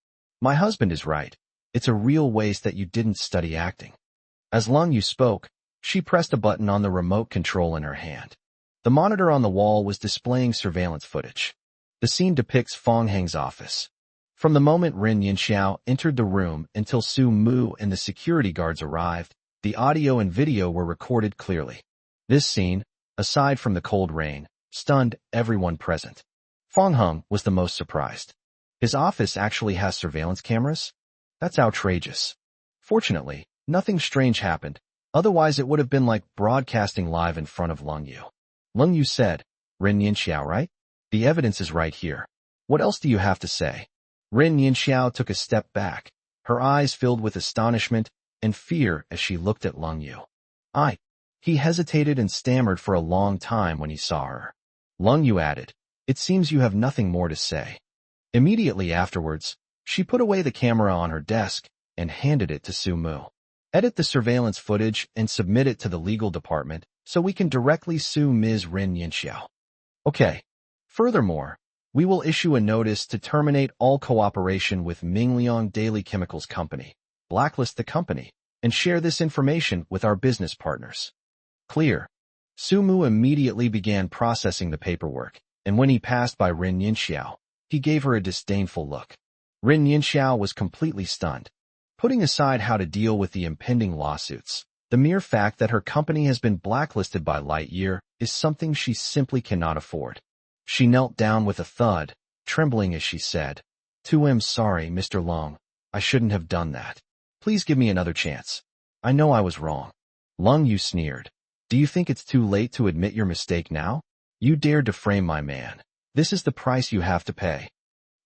My husband is right. It's a real waste that you didn't study acting." As Lung Yu spoke, she pressed a button on the remote control in her hand. The monitor on the wall was displaying surveillance footage. The scene depicts Fang Heng's office. From the moment Ren Yinxiao entered the room until Su Mu and the security guards arrived, the audio and video were recorded clearly. This scene, aside from the cold rain, stunned everyone present. Fang Heng was the most surprised. His office actually has surveillance cameras? That's outrageous. Fortunately, nothing strange happened, otherwise it would have been like broadcasting live in front of Lung Yu. Lung Yu said, "Ren Yinxiao, right? The evidence is right here. What else do you have to say?" Ren Yinxiao took a step back, her eyes filled with astonishment and fear as she looked at Lung Yu. He hesitated and stammered for a long time when he saw her. Lung Yu added, "It seems you have nothing more to say." Immediately afterwards, she put away the camera on her desk and handed it to Su Mu. "Edit the surveillance footage and submit it to the legal department so we can directly sue Ms. Rin Yinxiao." Okay. Furthermore, we will issue a notice to terminate all cooperation with Mingliang Daily Chemicals Company, blacklist the company, and share this information with our business partners. Clear. Su Mu immediately began processing the paperwork, and when he passed by Rin Yinxiao, he gave her a disdainful look. Rin Yinxiao was completely stunned. Putting aside how to deal with the impending lawsuits, the mere fact that her company has been blacklisted by Lightyear is something she simply cannot afford. She knelt down with a thud, trembling as she said, "I'm sorry, Mr. Long. I shouldn't have done that. Please give me another chance. I know I was wrong." Lung Yu sneered. "Do you think it's too late to admit your mistake now? You dared to frame my man. This is the price you have to pay."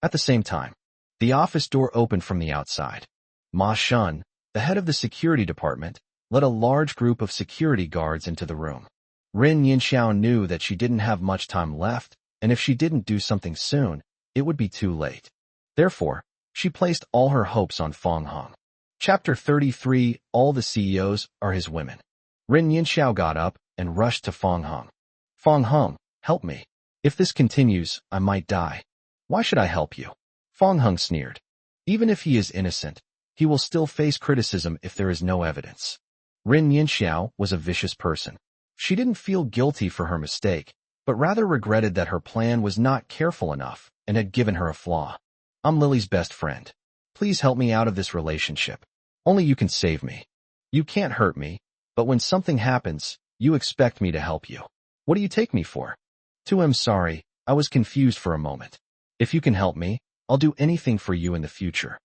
At the same time, the office door opened from the outside. Ma Shun, the head of the security department, led a large group of security guards into the room. Rin Yinxiao knew that she didn't have much time left, and if she didn't do something soon, it would be too late. Therefore, she placed all her hopes on Fong Hung. Chapter 33, All the CEOs are his women. Rin Yinxiao got up and rushed to Fong Hung. "Fong Hung, help me. If this continues, I might die." "Why should I help you?" Fong Hung sneered. "Even if he is innocent, he will still face criticism if there is no evidence." Rin Yinxiao was a vicious person. She didn't feel guilty for her mistake, but rather regretted that her plan was not careful enough and had given her a flaw. "I'm Lily's best friend. Please help me out of this relationship. Only you can save me. You can't hurt me, but when something happens, you expect me to help you. What do you take me for?" "I'm sorry, I was confused for a moment. If you can help me, I'll do anything for you in the future."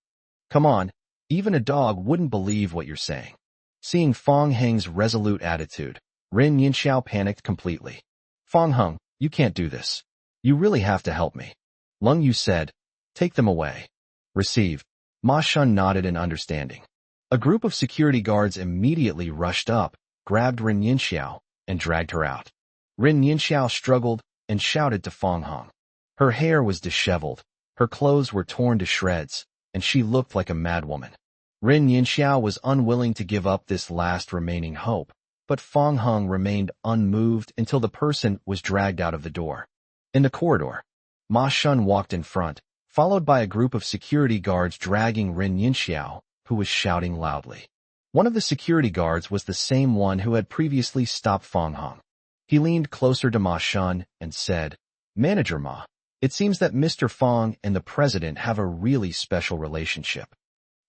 "Come on, even a dog wouldn't believe what you're saying." Seeing Fong Heng's resolute attitude, Rin Yinxiao panicked completely. "Fong Hung, you can't do this. You really have to help me." Lung Yu said, "Take them away." Received. Ma Shun nodded in understanding. A group of security guards immediately rushed up, grabbed Rin Yinxiao, and dragged her out. Rin Yinxiao struggled and shouted to Fong Hung. Her hair was disheveled, her clothes were torn to shreds, and she looked like a madwoman. Rin Yinxiao was unwilling to give up this last remaining hope, but Fong Hung remained unmoved until the person was dragged out of the door. In the corridor, Ma Shun walked in front, followed by a group of security guards dragging Rin Yinxiao, who was shouting loudly. One of the security guards was the same one who had previously stopped Fong Hung. He leaned closer to Ma Shun and said, "Manager Ma, it seems that Mr. Fong and the president have a really special relationship."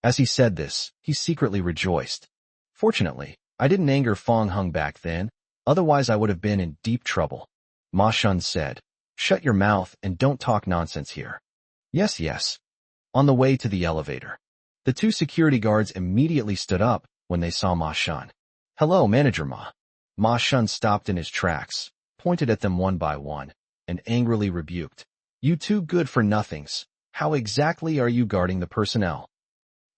As he said this, he secretly rejoiced. "Fortunately, I didn't anger Fong Hung back then, otherwise I would have been in deep trouble." Ma Shun said, "Shut your mouth and don't talk nonsense here." "Yes, yes." On the way to the elevator, the two security guards immediately stood up when they saw Ma Shun. "Hello, Manager Ma." Ma Shun stopped in his tracks, pointed at them one by one, and angrily rebuked. "You two good-for-nothings, how exactly are you guarding the personnel?"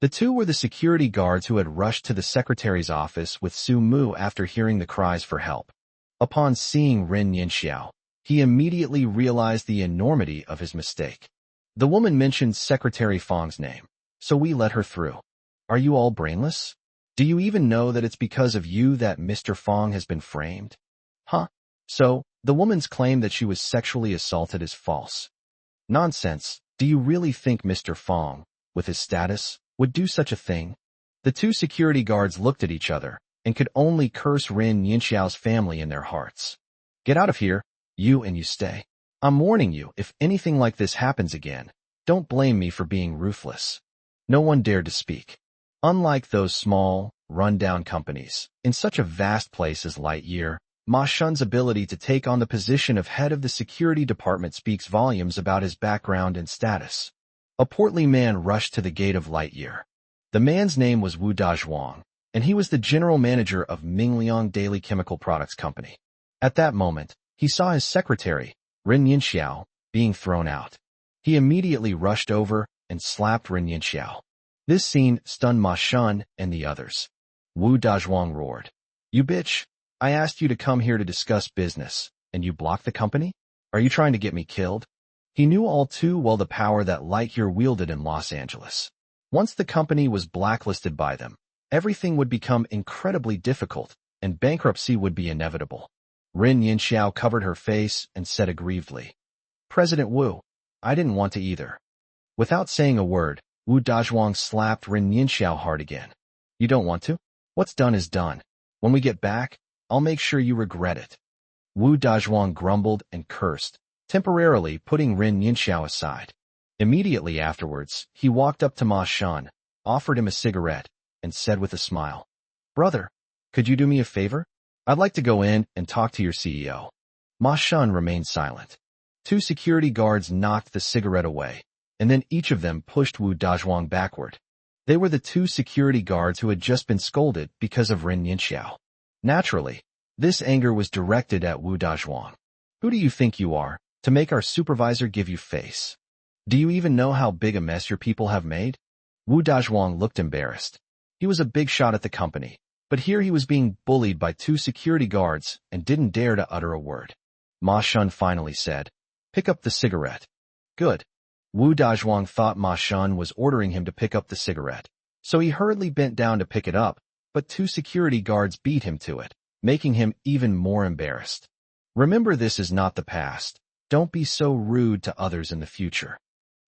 The two were the security guards who had rushed to the secretary's office with Su Mu after hearing the cries for help. Upon seeing Rin Yinxiao, he immediately realized the enormity of his mistake. "The woman mentioned Secretary Fong's name, so we let her through. Are you all brainless? Do you even know that it's because of you that Mr. Fong has been framed? Huh? So, the woman's claim that she was sexually assaulted is false. Nonsense. Do you really think Mr. Fong, with his status, would do such a thing?" The two security guards looked at each other and could only curse Rin Yinxiao's family in their hearts. "Get out of here, you, and you stay. I'm warning you, if anything like this happens again, don't blame me for being ruthless." No one dared to speak. Unlike those small, run-down companies, in such a vast place as Lightyear, Ma Shun's ability to take on the position of head of the security department speaks volumes about his background and status. A portly man rushed to the gate of Lightyear. The man's name was Wu Dazhuang, and he was the general manager of Mingliang Daily Chemical Products Company. At that moment, he saw his secretary, Rin Yinxiao, being thrown out. He immediately rushed over and slapped Rin Yinxiao. This scene stunned Ma Shun and the others. Wu Dazhuang roared, "You bitch! I asked you to come here to discuss business, and you blocked the company? Are you trying to get me killed? He knew all too well the power that Lightyear wielded in Los Angeles. Once the company was blacklisted by them, everything would become incredibly difficult, and bankruptcy would be inevitable. Rin Yinxiao covered her face and said aggrievedly, President Wu, I didn't want to either. Without saying a word, Wu Dazhuang slapped Rin Yinxiao hard again. You don't want to? What's done is done. When we get back, I'll make sure you regret it. Wu Dazhuang grumbled and cursed, temporarily putting Rin Yinxiao aside. Immediately afterwards, he walked up to Ma Shan, offered him a cigarette, and said with a smile, Brother, could you do me a favor? I'd like to go in and talk to your CEO. Ma Shan remained silent. 2 security guards knocked the cigarette away, and then each of them pushed Wu Dazhuang backward. They were the 2 security guards who had just been scolded because of Rin Yinxiao. Naturally, this anger was directed at Wu Dazhuang. Who do you think you are, to make our supervisor give you face? Do you even know how big a mess your people have made? Wu Dazhuang looked embarrassed. He was a big shot at the company, but here he was being bullied by 2 security guards and didn't dare to utter a word. Ma Shun finally said, Pick up the cigarette. Good. Wu Dazhuang thought Ma Shun was ordering him to pick up the cigarette, so he hurriedly bent down to pick it up, but 2 security guards beat him to it, making him even more embarrassed. Remember, this is not the past. Don't be so rude to others in the future.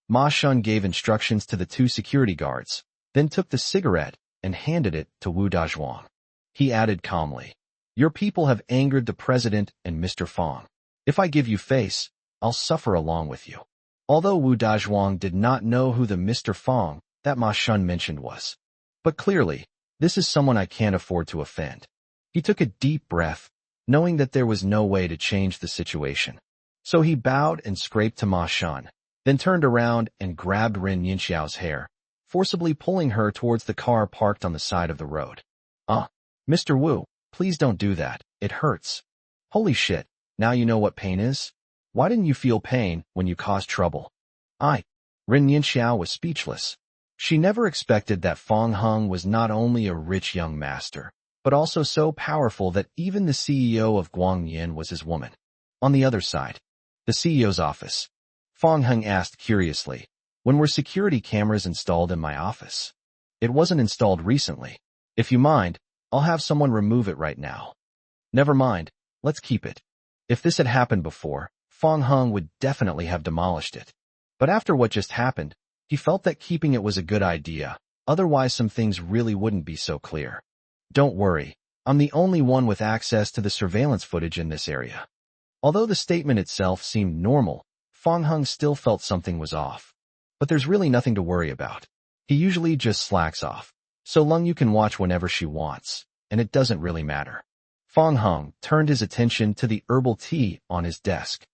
Ma Shun gave instructions to the 2 security guards, then took the cigarette and handed it to Wu Dazhuang. He added calmly, Your people have angered the president and Mr. Fong. If I give you face, I'll suffer along with you. Although Wu Dazhuang did not know who the Mr. Fong that Ma Shun mentioned was. But clearly, this is someone I can't afford to offend. He took a deep breath, knowing that there was no way to change the situation. So he bowed and scraped to Ma Shun, then turned around and grabbed Rin Yinxiao's hair, forcibly pulling her towards the car parked on the side of the road. Mr. Wu, please don't do that. It hurts. Holy shit, now you know what pain is? Why didn't you feel pain when you caused trouble? Rin Yinxiao was speechless. She never expected that Fong Hung was not only a rich young master, but also so powerful that even the CEO of Guangyin was his woman. On the other side, the CEO's office. Fong Hung asked curiously, When were security cameras installed in my office? It wasn't installed recently. If you mind, I'll have someone remove it right now. Never mind, let's keep it. If this had happened before, Fong Hung would definitely have demolished it. But after what just happened, he felt that keeping it was a good idea, otherwise some things really wouldn't be so clear. Don't worry, I'm the only one with access to the surveillance footage in this area. Although the statement itself seemed normal, Fong Hung still felt something was off. But there's really nothing to worry about. He usually just slacks off, so Lung Yu can watch whenever she wants, and it doesn't really matter. Fong Hung turned his attention to the herbal tea on his desk.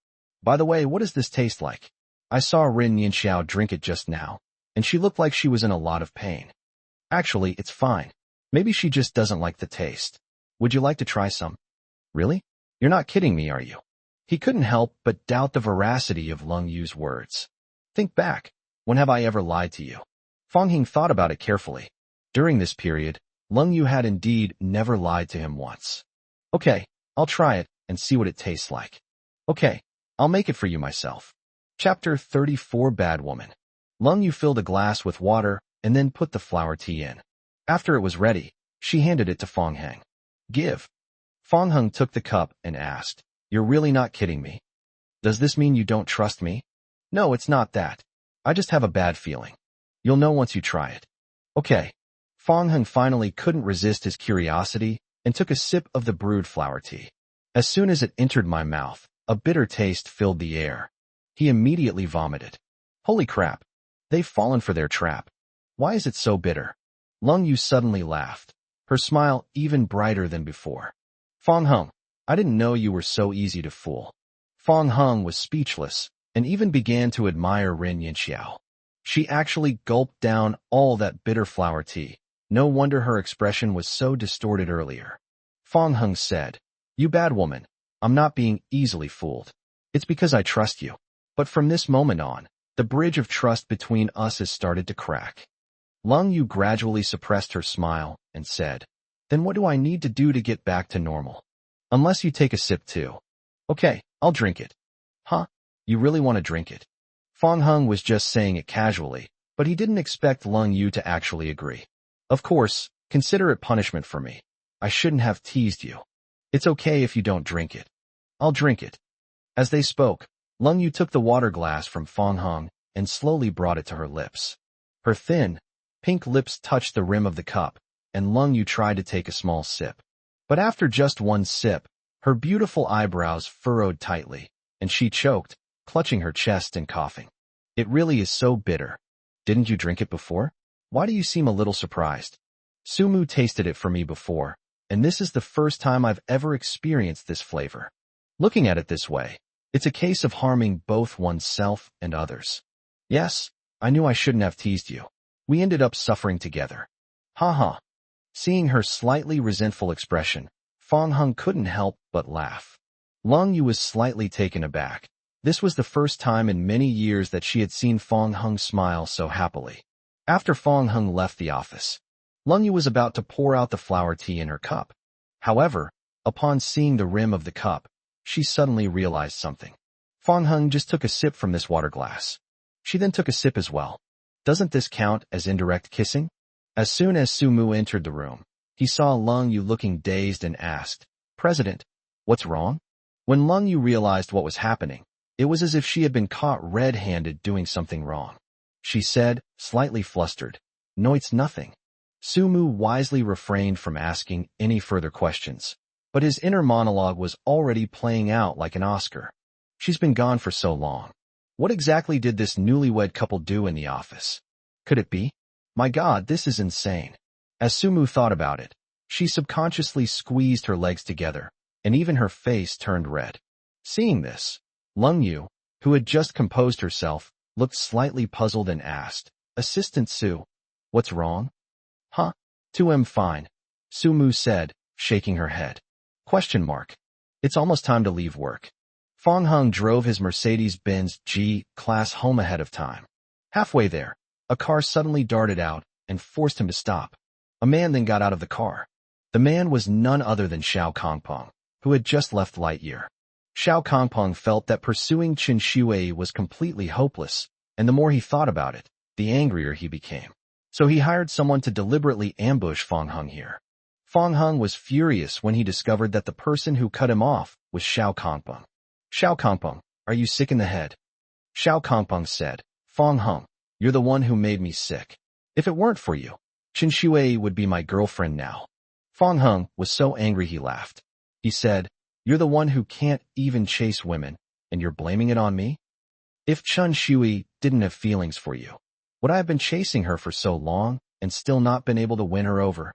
By the way, what does this taste like? I saw Rin Yinxiao drink it just now, and she looked like she was in a lot of pain. Actually, it's fine. Maybe she just doesn't like the taste. Would you like to try some? Really? You're not kidding me, are you? He couldn't help but doubt the veracity of Lung Yu's words. Think back. When have I ever lied to you? Fong Hing thought about it carefully. During this period, Lung Yu had indeed never lied to him once. Okay, I'll try it and see what it tastes like. Okay, I'll make it for you myself. Chapter 34 Bad Woman. Lung Yu filled a glass with water and then put the flower tea in. After it was ready, she handed it to Fong Heng. Give. Fong Heng took the cup and asked, You're really not kidding me? Does this mean you don't trust me? No, it's not that. I just have a bad feeling. You'll know once you try it. Okay. Fong Heng finally couldn't resist his curiosity and took a sip of the brewed flower tea. As soon as it entered my mouth, a bitter taste filled the air. He immediately vomited. Holy crap. They've fallen for their trap. Why is it so bitter? Lung Yu suddenly laughed, her smile even brighter than before. Fong Heng, I didn't know you were so easy to fool. Fong Heng was speechless and even began to admire Rin Yinxiao. She actually gulped down all that bitter flower tea. No wonder her expression was so distorted earlier. Fong Heng said, You bad woman, I'm not being easily fooled. It's because I trust you. But from this moment on, the bridge of trust between us has started to crack. Lung Yu gradually suppressed her smile and said, Then what do I need to do to get back to normal? Unless you take a sip too. Okay, I'll drink it. Huh? You really want to drink it? Fong Hung was just saying it casually, but he didn't expect Lung Yu to actually agree. Of course, consider it punishment for me. I shouldn't have teased you. It's okay if you don't drink it. I'll drink it. As they spoke, Lung Yu took the water glass from Fong Hung and slowly brought it to her lips. Her thin, pink lips touched the rim of the cup, and Lung Yu tried to take a small sip. But after just one sip, her beautiful eyebrows furrowed tightly, and she choked, clutching her chest and coughing. It really is so bitter. Didn't you drink it before? Why do you seem a little surprised? Sumu tasted it for me before, and this is the first time I've ever experienced this flavor. Looking at it this way, it's a case of harming both oneself and others. Yes, I knew I shouldn't have teased you. We ended up suffering together. Ha ha. Seeing her slightly resentful expression, Fong Hung couldn't help but laugh. Lung Yu was slightly taken aback. This was the first time in many years that she had seen Fong Hung smile so happily. After Fong Hung left the office, Lung Yu was about to pour out the flower tea in her cup. However, upon seeing the rim of the cup, she suddenly realized something. Fong Hung just took a sip from this water glass. She then took a sip as well. Doesn't this count as indirect kissing? As soon as Sumu entered the room, he saw Lung Yu looking dazed and asked, "President, what's wrong?" When Lung Yu realized what was happening, it was as if she had been caught red-handed doing something wrong. She said, slightly flustered, "No, it's nothing." Sumu wisely refrained from asking any further questions, but his inner monologue was already playing out like an Oscar. She's been gone for so long. What exactly did this newlywed couple do in the office? Could it be? My God, this is insane. As Sumu thought about it, she subconsciously squeezed her legs together, and even her face turned red. Seeing this, Lung Yu, who had just composed herself, looked slightly puzzled and asked, "Assistant Su, what's wrong?" "Huh? 2M fine," Sumu said, shaking her head. Question mark. It's almost time to leave work. Fong Hung drove his Mercedes-Benz G-Class home ahead of time. Halfway there, a car suddenly darted out and forced him to stop. A man then got out of the car. The man was none other than Xiao Kongpeng, who had just left Lightyear. Xiao Kongpeng felt that pursuing Chen Shui was completely hopeless, and the more he thought about it, the angrier he became. So he hired someone to deliberately ambush Fong Hung here. Fong Hung was furious when he discovered that the person who cut him off was Xiao Kongpeng. "Xiao Kongpeng, are you sick in the head?" Xiao Kongpeng said, "Fong Hung, you're the one who made me sick. If it weren't for you, Chen Shui would be my girlfriend now." Fong Hung was so angry he laughed. He said, "You're the one who can't even chase women, and you're blaming it on me? If Chen Shui didn't have feelings for you, would I have been chasing her for so long and still not been able to win her over?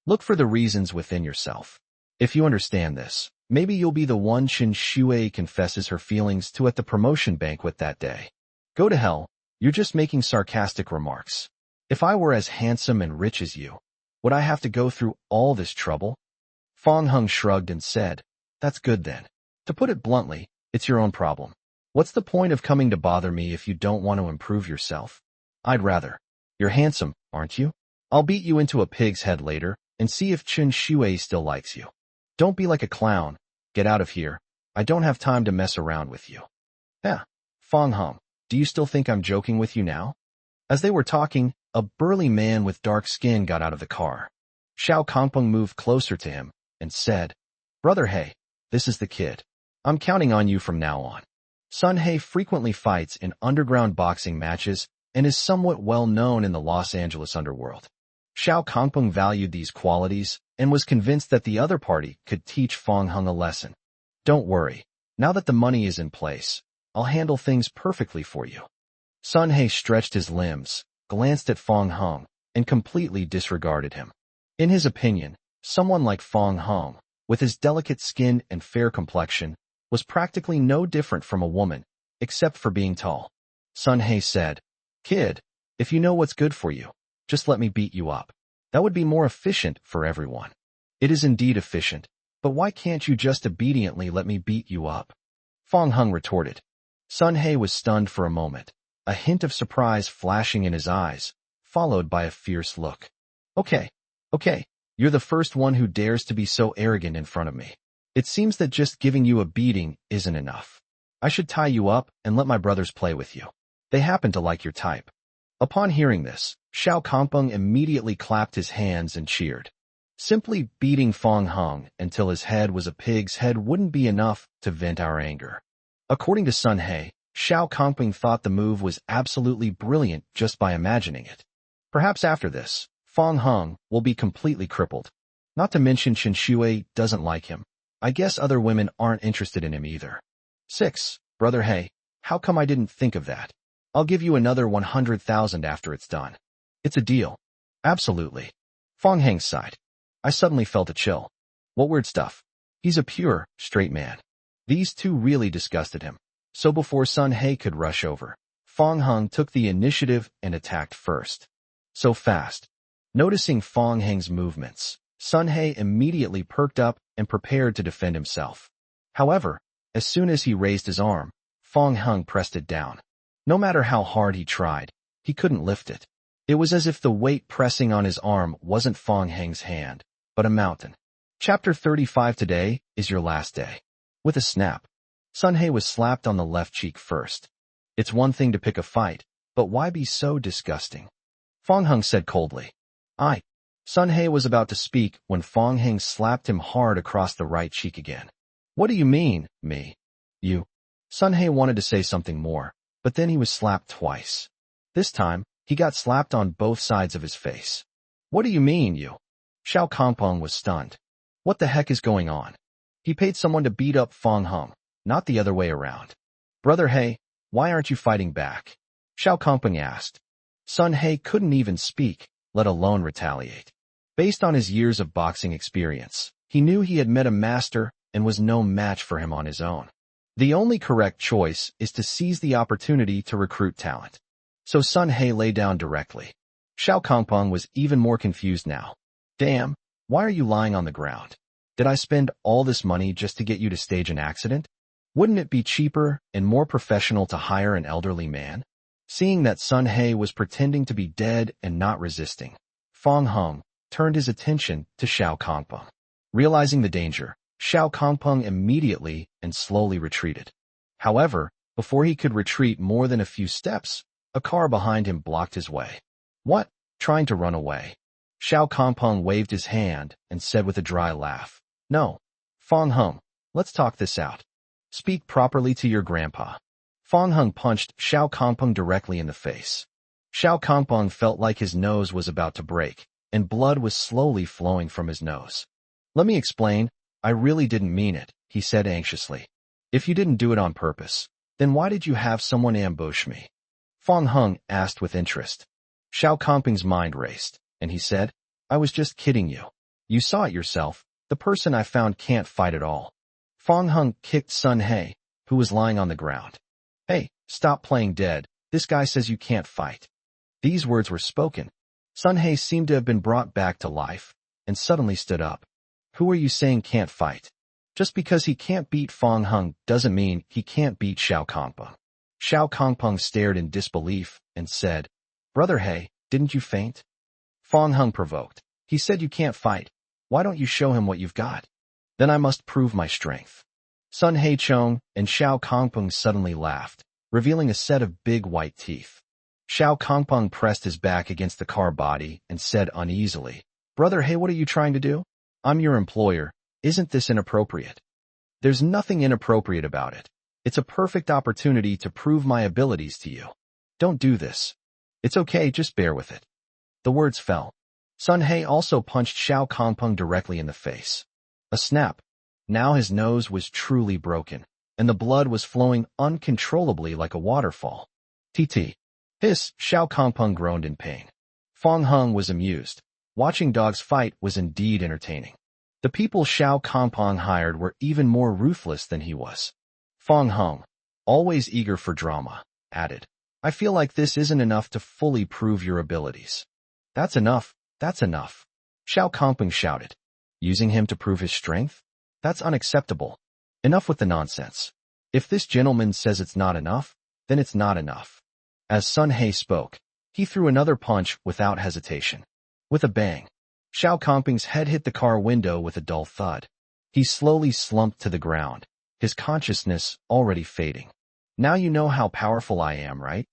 Look for the reasons within yourself. If you understand this, maybe you'll be the one Chen Shui confesses her feelings to at the promotion banquet that day." "Go to hell, you're just making sarcastic remarks. If I were as handsome and rich as you, would I have to go through all this trouble?" Fong Hung shrugged and said, "That's good then. To put it bluntly, it's your own problem. What's the point of coming to bother me if you don't want to improve yourself? I'd rather. You're handsome, aren't you? I'll beat you into a pig's head later and see if Chen Shui still likes you. Don't be like a clown. Get out of here. I don't have time to mess around with you." "Yeah, Fong Hung, do you still think I'm joking with you now?" As they were talking, a burly man with dark skin got out of the car. Xiao Kongpeng moved closer to him and said, "Brother He, this is the kid. I'm counting on you from now on." Sun He frequently fights in underground boxing matches and is somewhat well known in the Los Angeles underworld. Xiao Kongpeng valued these qualities and was convinced that the other party could teach Fong Hung a lesson. "Don't worry. Now that the money is in place, I'll handle things perfectly for you." Sun He stretched his limbs, glanced at Fong Hung, and completely disregarded him. In his opinion, someone like Fong Hung, with his delicate skin and fair complexion, was practically no different from a woman, except for being tall. Sun He said, "Kid, if you know what's good for you, just let me beat you up. That would be more efficient for everyone." "It is indeed efficient, but why can't you just obediently let me beat you up?" Fong Hung retorted. Sun He was stunned for a moment, a hint of surprise flashing in his eyes, followed by a fierce look. Okay, you're the first one who dares to be so arrogant in front of me. It seems that just giving you a beating isn't enough. I should tie you up and let my brothers play with you. They happen to like your type." Upon hearing this, Xiao Kangpeng immediately clapped his hands and cheered. Simply beating Fong Hung until his head was a pig's head wouldn't be enough to vent our anger. According to Sun He, Xiao Kangpeng thought the move was absolutely brilliant just by imagining it. Perhaps after this, Fong Hung will be completely crippled. Not to mention Chen Shui doesn't like him. I guess other women aren't interested in him either. 6. Brother He, how come I didn't think of that? I'll give you another 100,000 after it's done. It's a deal. Absolutely. Fong Hang sighed. I suddenly felt a chill. What weird stuff. He's a pure, straight man. These two really disgusted him. So before Sun He could rush over, Fong Hung took the initiative and attacked first. So fast. Noticing Fong Hang's movements, Sun He immediately perked up and prepared to defend himself. However, as soon as he raised his arm, Fong Hung pressed it down. No matter how hard he tried, he couldn't lift it. It was as if the weight pressing on his arm wasn't Fong Hang's hand, but a mountain. Chapter 35. Today is your last day. With a snap, Sun He was slapped on the left cheek first. It's one thing to pick a fight, but why be so disgusting? Fong Hung said coldly. Sun He was about to speak when Fong Hang slapped him hard across the right cheek again. What do you mean, me? You? Sun He wanted to say something more, but then he was slapped twice. This time, he got slapped on both sides of his face. What do you mean, you? Xiao Kangpeng was stunned. What the heck is going on? He paid someone to beat up Fong Hung, not the other way around. Brother He, why aren't you fighting back? Xiao Kangpeng asked. Sun He couldn't even speak, let alone retaliate. Based on his years of boxing experience, he knew he had met a master and was no match for him on his own. The only correct choice is to seize the opportunity to recruit talent. So Sun He lay down directly. Xiao Kangpeng was even more confused now. Damn, why are you lying on the ground? Did I spend all this money just to get you to stage an accident? Wouldn't it be cheaper and more professional to hire an elderly man? Seeing that Sun He was pretending to be dead and not resisting, Fong Hung turned his attention to Xiao Kangpeng. Realizing the danger, Xiao Kangpeng immediately and slowly retreated. However, before he could retreat more than a few steps, a car behind him blocked his way. What? Trying to run away? Xiao Kangpeng waved his hand and said with a dry laugh, No. Fong Hung, let's talk this out. Speak properly to your grandpa. Fong Hung punched Xiao Kangpeng directly in the face. Xiao Kangpeng felt like his nose was about to break, and blood was slowly flowing from his nose. Let me explain, I really didn't mean it, he said anxiously. If you didn't do it on purpose, then why did you have someone ambush me? Fong Hung asked with interest. Xiao Kangpeng's mind raced, and he said, I was just kidding you. You saw it yourself, the person I found can't fight at all. Fong Hung kicked Sun He, who was lying on the ground. Hey, stop playing dead, this guy says you can't fight. These words were spoken. Sun He seemed to have been brought back to life, and suddenly stood up. Who are you saying can't fight? Just because he can't beat Fong Hung doesn't mean he can't beat Xiao Kangpeng. Xiao Kangpeng stared in disbelief and said, Brother He, didn't you faint? Fong Hung provoked. He said you can't fight. Why don't you show him what you've got? Then I must prove my strength. Sun He Chong and Xiao Kangpeng suddenly laughed, revealing a set of big white teeth. Xiao Kangpeng pressed his back against the car body and said uneasily, Brother He, what are you trying to do? I'm your employer. Isn't this inappropriate? There's nothing inappropriate about it. It's a perfect opportunity to prove my abilities to you. Don't do this. It's okay, just bear with it. The words fell. Sun He also punched Xiao Kangpeng directly in the face. A snap. Now his nose was truly broken, and the blood was flowing uncontrollably like a waterfall. TT. Hiss, Xiao Kangpeng groaned in pain. Fong Hung was amused. Watching dogs fight was indeed entertaining. The people Xiao Kangpeng hired were even more ruthless than he was. Fong Hung, always eager for drama, added, I feel like this isn't enough to fully prove your abilities. That's enough, that's enough. Xiao Kangpeng shouted. Using him to prove his strength? That's unacceptable. Enough with the nonsense. If this gentleman says it's not enough, then it's not enough. As Sun He spoke, he threw another punch without hesitation. With a bang, Xiao Kangpeng's head hit the car window with a dull thud. He slowly slumped to the ground, his consciousness already fading. Now you know how powerful I am, right?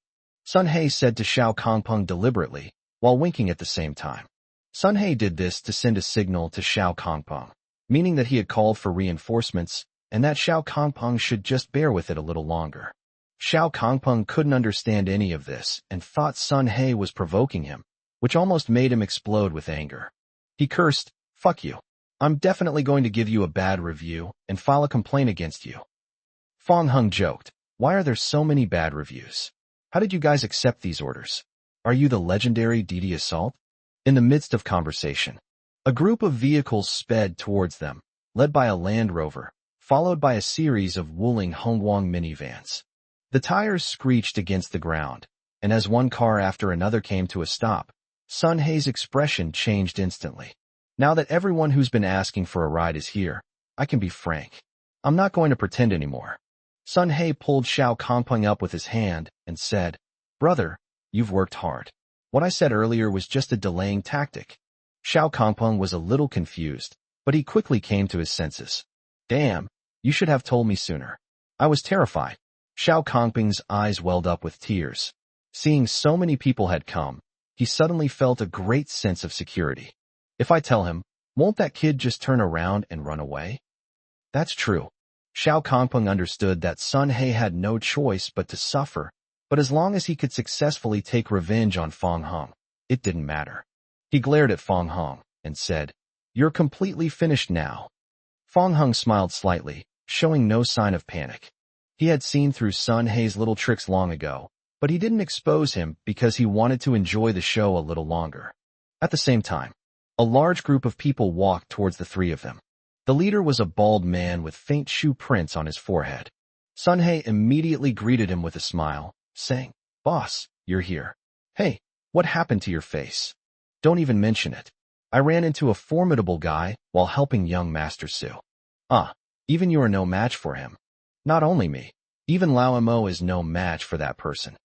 Sun He said to Xiao Kongpeng deliberately, while winking at the same time. Sun He did this to send a signal to Xiao Kongpeng, meaning that he had called for reinforcements, and that Xiao Kongpeng should just bear with it a little longer. Xiao Kongpeng couldn't understand any of this and thought Sun He was provoking him, which almost made him explode with anger. He cursed, "Fuck you. I'm definitely going to give you a bad review and file a complaint against you." Fong Hung joked, "Why are there so many bad reviews? How did you guys accept these orders? Are you the legendary DD Assault?" In the midst of conversation, a group of vehicles sped towards them, led by a Land Rover, followed by a series of Wuling Hongguang minivans. The tires screeched against the ground, and as one car after another came to a stop, Sun He's expression changed instantly. Now that everyone who's been asking for a ride is here, I can be frank. I'm not going to pretend anymore. Sun He pulled Xiao Kongpeng up with his hand and said, "Brother, you've worked hard. What I said earlier was just a delaying tactic." Xiao Kongpeng was a little confused, but he quickly came to his senses. "Damn, you should have told me sooner. I was terrified." Xiao Kongpeng's eyes welled up with tears. Seeing so many people had come, he suddenly felt a great sense of security. If I tell him, won't that kid just turn around and run away? That's true. Xiao Kongpeng understood that Sun He had no choice but to suffer, but as long as he could successfully take revenge on Fong Hung, it didn't matter. He glared at Fong Hung and said, "You're completely finished now." Fong Hung smiled slightly, showing no sign of panic. He had seen through Sun He's little tricks long ago, but he didn't expose him because he wanted to enjoy the show a little longer. At the same time, a large group of people walked towards the three of them. The leader was a bald man with faint shoe prints on his forehead. Sun He immediately greeted him with a smile, saying, "Boss, you're here. Hey, what happened to your face? Don't even mention it. I ran into a formidable guy while helping young Master Su. Even you are no match for him. Not only me, even Lao Mo is no match for that person.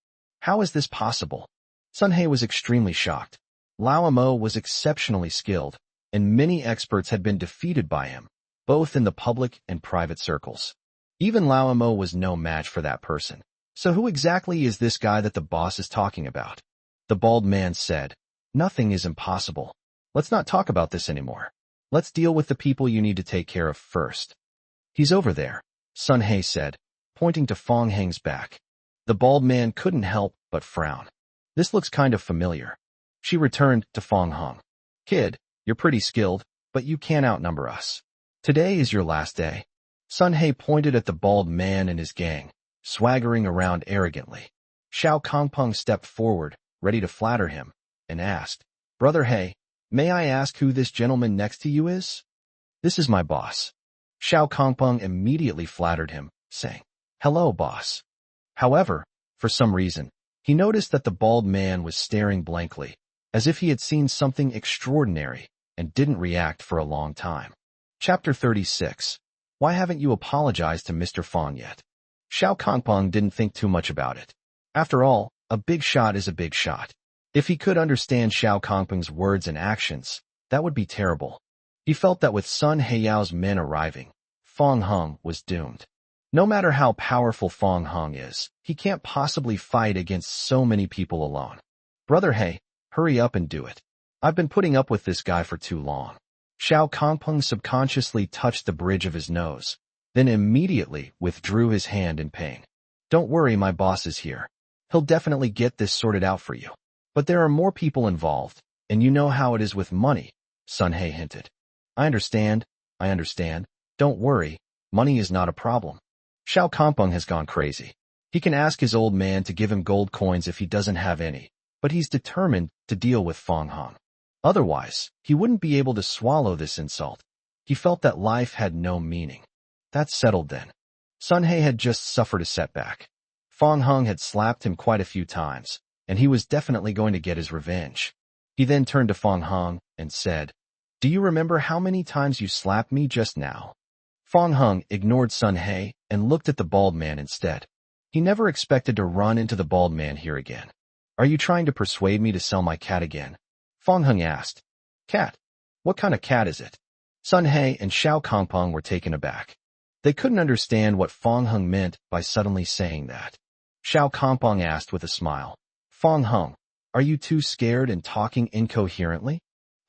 How is this possible?" Sun He was extremely shocked. Lao Mo was exceptionally skilled, and many experts had been defeated by him, both in the public and private circles. Even Lao Mo was no match for that person. So who exactly is this guy that the boss is talking about? The bald man said, "Nothing is impossible. Let's not talk about this anymore. Let's deal with the people you need to take care of first." "He's over there," Sun He said, pointing to Fong Heng's back. The bald man couldn't help but frown. "This looks kind of familiar." She returned to Fong Hung. "Kid, you're pretty skilled, but you can't outnumber us. Today is your last day." Sun He pointed at the bald man and his gang, swaggering around arrogantly. Xiao Kongpeng stepped forward, ready to flatter him, and asked, "Brother He, may I ask who this gentleman next to you is?" "This is my boss." Xiao Kongpeng immediately flattered him, saying, "Hello, boss." However, for some reason, he noticed that the bald man was staring blankly, as if he had seen something extraordinary, and didn't react for a long time. Chapter 36. Why haven't you apologized to Mr. Fong yet? Xiao Kongpeng didn't think too much about it. After all, a big shot is a big shot. If he could understand Xiao Kongpeng's words and actions, that would be terrible. He felt that with Sun Heyao's men arriving, Fong Hung was doomed. No matter how powerful Fong Hung is, he can't possibly fight against so many people alone. "Brother He, hurry up and do it. I've been putting up with this guy for too long." Xiao Kongpeng subconsciously touched the bridge of his nose, then immediately withdrew his hand in pain. "Don't worry, my boss is here. He'll definitely get this sorted out for you. But there are more people involved, and you know how it is with money," Sun He hinted. I understand. Don't worry, money is not a problem." Xiao Kongpeng has gone crazy. He can ask his old man to give him gold coins if he doesn't have any, but he's determined to deal with Fong Hung. Otherwise, he wouldn't be able to swallow this insult. He felt that life had no meaning. That's settled then. Sun He had just suffered a setback. Fong Hung had slapped him quite a few times, and he was definitely going to get his revenge. He then turned to Fong Hung and said, "Do you remember how many times you slapped me just now?" Fong Hung ignored Sun He and looked at the bald man instead. He never expected to run into the bald man here again. "Are you trying to persuade me to sell my cat again?" Fong Hung asked. "Cat? What kind of cat is it?" Sun He and Xiao Kongpeng were taken aback. They couldn't understand what Fong Heng meant by suddenly saying that. Xiao Kongpeng asked with a smile, Fong Heng, are you too scared and talking incoherently?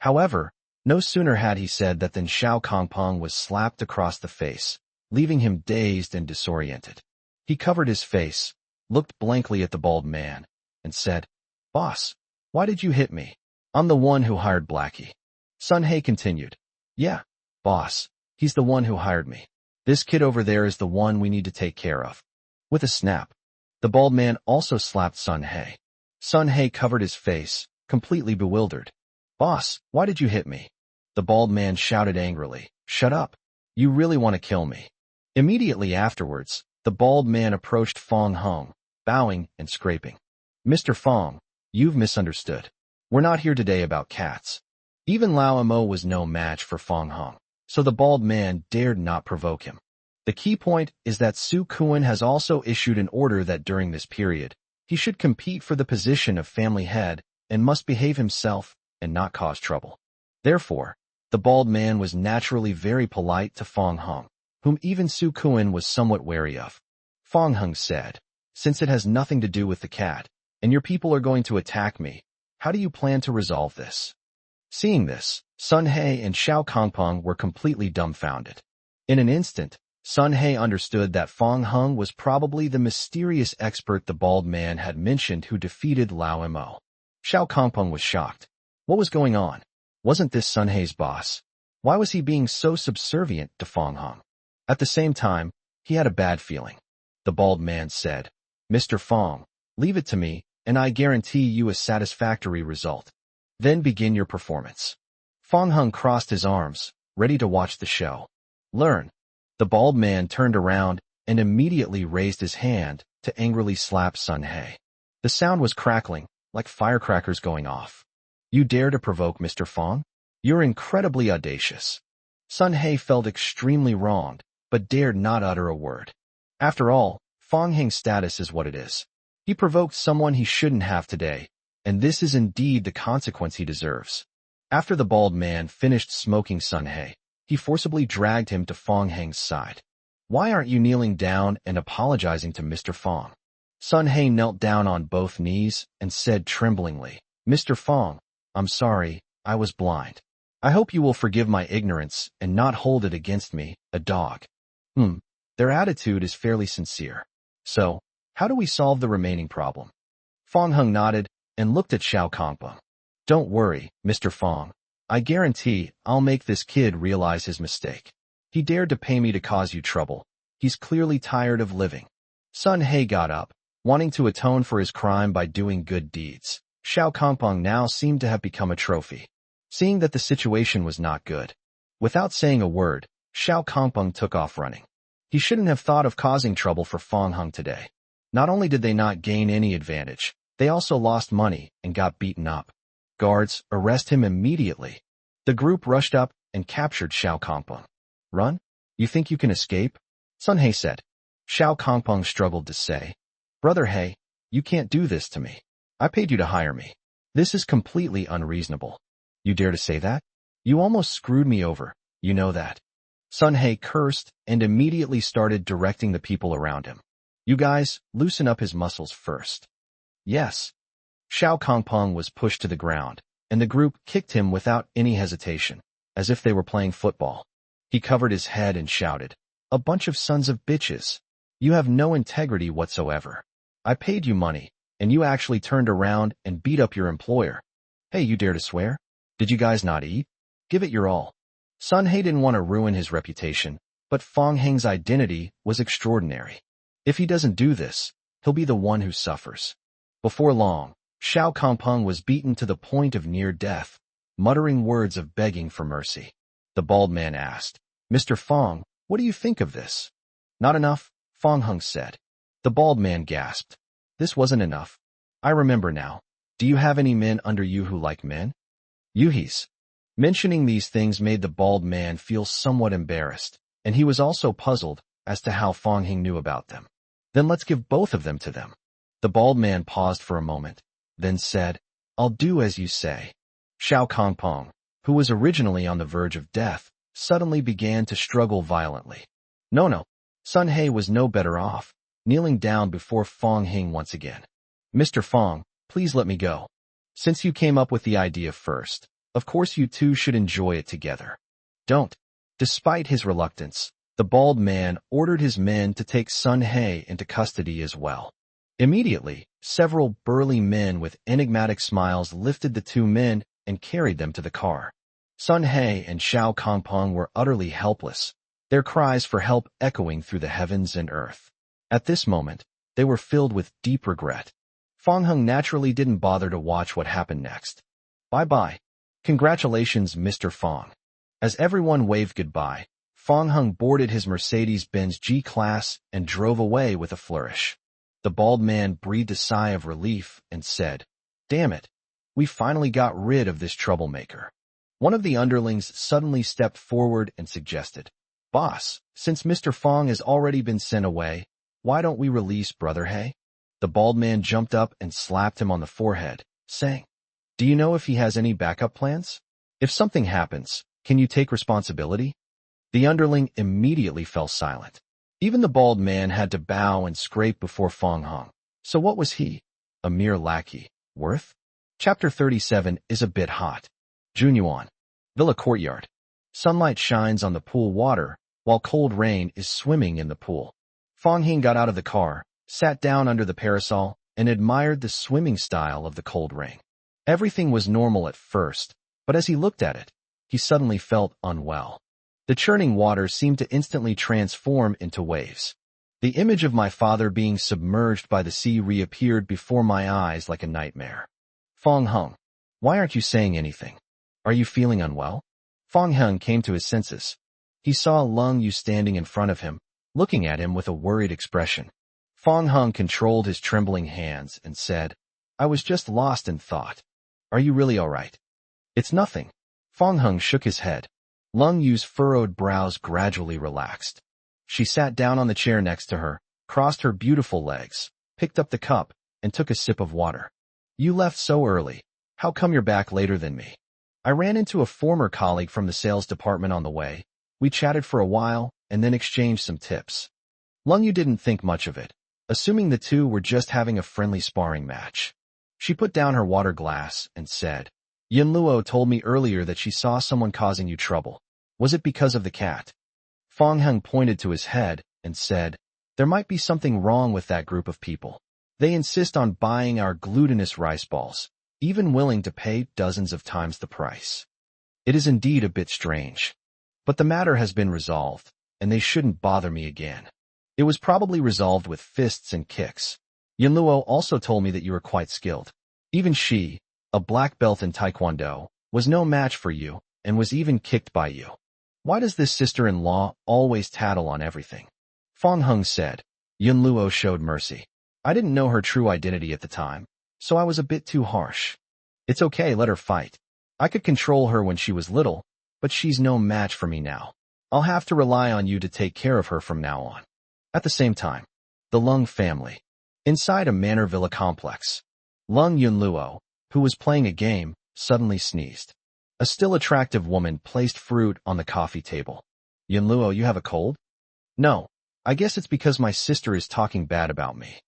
However, no sooner had he said that than Xiao Kongpeng was slapped across the face, leaving him dazed and disoriented. He covered his face, looked blankly at the bald man, and said, Boss, why did you hit me? I'm the one who hired Blackie. Sun He continued, Yeah, boss, he's the one who hired me. This kid over there is the one we need to take care of. With a snap, the bald man also slapped Sun He. Sun He covered his face, completely bewildered. Boss, why did you hit me? The bald man shouted angrily, Shut up. You really want to kill me. Immediately afterwards, the bald man approached Fong Heng, bowing and scraping. Mr. Fong, you've misunderstood. We're not here today about cats. Even Lao Mo was no match for Fong Heng, so the bald man dared not provoke him. The key point is that Su Kuan has also issued an order that during this period, he should compete for the position of family head and must behave himself and not cause trouble. Therefore, the bald man was naturally very polite to Fong Heng, whom even Su Kuan was somewhat wary of. Fong Heng said, Since it has nothing to do with the cat, and your people are going to attack me, how do you plan to resolve this? Seeing this, Sun He and Xiao Kongpeng were completely dumbfounded. In an instant, Sun He understood that Fong Heng was probably the mysterious expert the bald man had mentioned who defeated Lao Mo. Xiao Kongpeng was shocked. What was going on? Wasn't this Sun He's boss? Why was he being so subservient to Fong Heng? At the same time, he had a bad feeling. The bald man said, Mr. Fong, leave it to me, and I guarantee you a satisfactory result. Then begin your performance. Fong Heng crossed his arms, ready to watch the show. Learn. The bald man turned around and immediately raised his hand to angrily slap Sun He. The sound was crackling, like firecrackers going off. You dare to provoke Mr. Fong? You're incredibly audacious. Sun He felt extremely wronged, but dared not utter a word. After all, Fong Heng's status is what it is. He provoked someone he shouldn't have today, and this is indeed the consequence he deserves. After the bald man finished smoking Sun He, he forcibly dragged him to Fong Heng's side. Why aren't you kneeling down and apologizing to Mr. Fong? Sun He knelt down on both knees and said tremblingly, Mr. Fong, I'm sorry, I was blind. I hope you will forgive my ignorance and not hold it against me, a dog. Their attitude is fairly sincere. So, how do we solve the remaining problem? Fong Heng nodded and looked at Xiao Kongpeng. Don't worry, Mr. Fong. I guarantee I'll make this kid realize his mistake. He dared to pay me to cause you trouble. He's clearly tired of living. Sun He got up, wanting to atone for his crime by doing good deeds. Xiao Kongpeng now seemed to have become a trophy. Seeing that the situation was not good, without saying a word, Xiao Kongpeng took off running. He shouldn't have thought of causing trouble for Fong Heng today. Not only did they not gain any advantage, they also lost money and got beaten up. Guards, arrest him immediately. The group rushed up and captured Xiao Kongpeng. Run? You think you can escape? Sun He said. Xiao Kongpeng struggled to say, Brother He, you can't do this to me. I paid you to hire me. This is completely unreasonable. You dare to say that? You almost screwed me over, you know that. Sun He cursed and immediately started directing the people around him. You guys, loosen up his muscles first. Yes. Xiao Kongpeng was pushed to the ground, and the group kicked him without any hesitation, as if they were playing football. He covered his head and shouted, A bunch of sons of bitches. You have no integrity whatsoever. I paid you money, and you actually turned around and beat up your employer. Hey, you dare to swear? Did you guys not eat? Give it your all. Sun He didn't want to ruin his reputation, but Fong Heng's identity was extraordinary. If he doesn't do this, he'll be the one who suffers. Before long, Xiao Kongpeng was beaten to the point of near death, muttering words of begging for mercy. The bald man asked, Mr. Fong, what do you think of this? Not enough, Fong Heng said. The bald man gasped. This wasn't enough. I remember now. Do you have any men under you who like men? Yuhis. Mentioning these things made the bald man feel somewhat embarrassed, and he was also puzzled as to how Fong Heng knew about them. Then let's give both of them to them. The bald man paused for a moment, then said, I'll do as you say. Xiao Kongpeng, who was originally on the verge of death, suddenly began to struggle violently. No. Sun He was no better off, kneeling down before Fong Hing once again. Mr. Fong, please let me go. Since you came up with the idea first, of course you two should enjoy it together. Don't. Despite his reluctance, the bald man ordered his men to take Sun He into custody as well. Immediately, several burly men with enigmatic smiles lifted the two men and carried them to the car. Sun He and Xiao Kongpeng were utterly helpless, their cries for help echoing through the heavens and earth. At this moment, they were filled with deep regret. Fong Hung naturally didn't bother to watch what happened next. Bye-bye. Congratulations, Mr. Fong. As everyone waved goodbye, Fong Hung boarded his Mercedes-Benz G-Class and drove away with a flourish. The bald man breathed a sigh of relief and said, "Damn it. We finally got rid of this troublemaker." One of the underlings suddenly stepped forward and suggested, "Boss, since Mr. Fong has already been sent away, why don't we release Brother He?" The bald man jumped up and slapped him on the forehead, saying, "Do you know if he has any backup plans? If something happens, can you take responsibility?" The underling immediately fell silent. Even the bald man had to bow and scrape before Fong Hung. So what was he? A mere lackey. Worth? Chapter 37 is a bit hot. Junyuan. Villa Courtyard. Sunlight shines on the pool water, while cold rain is swimming in the pool. Fong Hing got out of the car, sat down under the parasol, and admired the swimming style of the cold rain. Everything was normal at first, but as he looked at it, he suddenly felt unwell. The churning water seemed to instantly transform into waves. The image of my father being submerged by the sea reappeared before my eyes like a nightmare. Fong Hung, why aren't you saying anything? Are you feeling unwell? Fong Hung came to his senses. He saw Lung Yu standing in front of him, looking at him with a worried expression. Fong Hung controlled his trembling hands and said, "I was just lost in thought. Are you really all right?" "It's nothing." Fong Hung shook his head. Lung Yu's furrowed brows gradually relaxed. She sat down on the chair next to her, crossed her beautiful legs, picked up the cup, and took a sip of water. "You left so early. How come you're back later than me?" "I ran into a former colleague from the sales department on the way. We chatted for a while, and then exchanged some tips." Lung Yu didn't think much of it, assuming the two were just having a friendly sparring match. She put down her water glass and said, "Yin Luo told me earlier that she saw someone causing you trouble. Was it because of the cat?" Fong Hung pointed to his head and said, "There might be something wrong with that group of people. They insist on buying our glutinous rice balls, even willing to pay dozens of times the price. It is indeed a bit strange. But the matter has been resolved, and they shouldn't bother me again. It was probably resolved with fists and kicks. Yin Luo also told me that you were quite skilled. Even she, a black belt in Taekwondo, was no match for you, and was even kicked by you. Why does this sister-in-law always tattle on everything?" Fong Hung said. Yin Luo showed mercy. "I didn't know her true identity at the time, so I was a bit too harsh. It's okay, let her fight. I could control her when she was little, but she's no match for me now. I'll have to rely on you to take care of her from now on." At the same time, the Lung family. Inside a manor villa complex, Lung Yunluo, who was playing a game, suddenly sneezed. A still attractive woman placed fruit on the coffee table. "Yunluo, you have a cold?" "No. I guess it's because my sister is talking bad about me."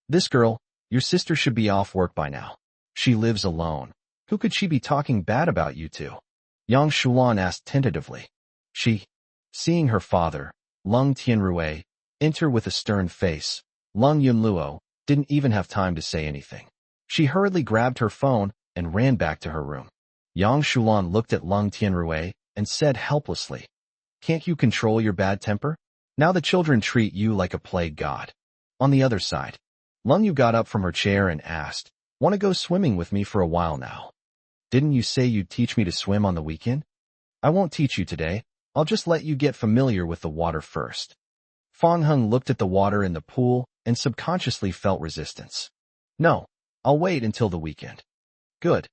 "This girl, your sister should be off work by now. She lives alone. Who could she be talking bad about you to?" Yang Shulan asked tentatively. She, seeing her father, Lung Tianrui, enter with a stern face, Lung Yunluo didn't even have time to say anything. She hurriedly grabbed her phone and ran back to her room. Yang Shulan looked at Lung Tianrui and said helplessly, "Can't you control your bad temper? Now the children treat you like a plague god." On the other side, Lung Yu got up from her chair and asked, "Want to go swimming with me for a while now? Didn't you say you'd teach me to swim on the weekend?" "I won't teach you today. I'll just let you get familiar with the water first." Fong Hung looked at the water in the pool and subconsciously felt resistance. "No, I'll wait until the weekend." "Good."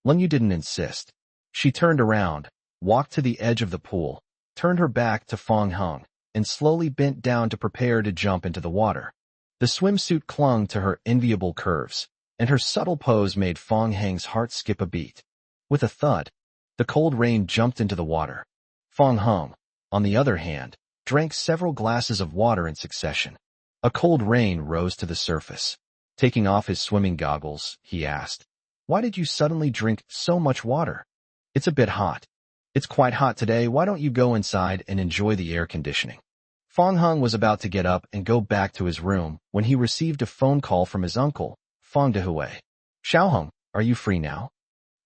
Lung Yu didn't insist. She turned around, walked to the edge of the pool, turned her back to Fong Hung, and slowly bent down to prepare to jump into the water. The swimsuit clung to her enviable curves, and her subtle pose made Fong Hung's heart skip a beat. With a thud, the cold rain jumped into the water. Fong Hung, on the other hand, drank several glasses of water in succession. A cold rain rose to the surface. Taking off his swimming goggles, he asked, "Why did you suddenly drink so much water?" "It's a bit hot." "It's quite hot today. Why don't you go inside and enjoy the air conditioning?" Fong Hung was about to get up and go back to his room when he received a phone call from his uncle, Fong Dehui. "Xiao Hung, are you free now?"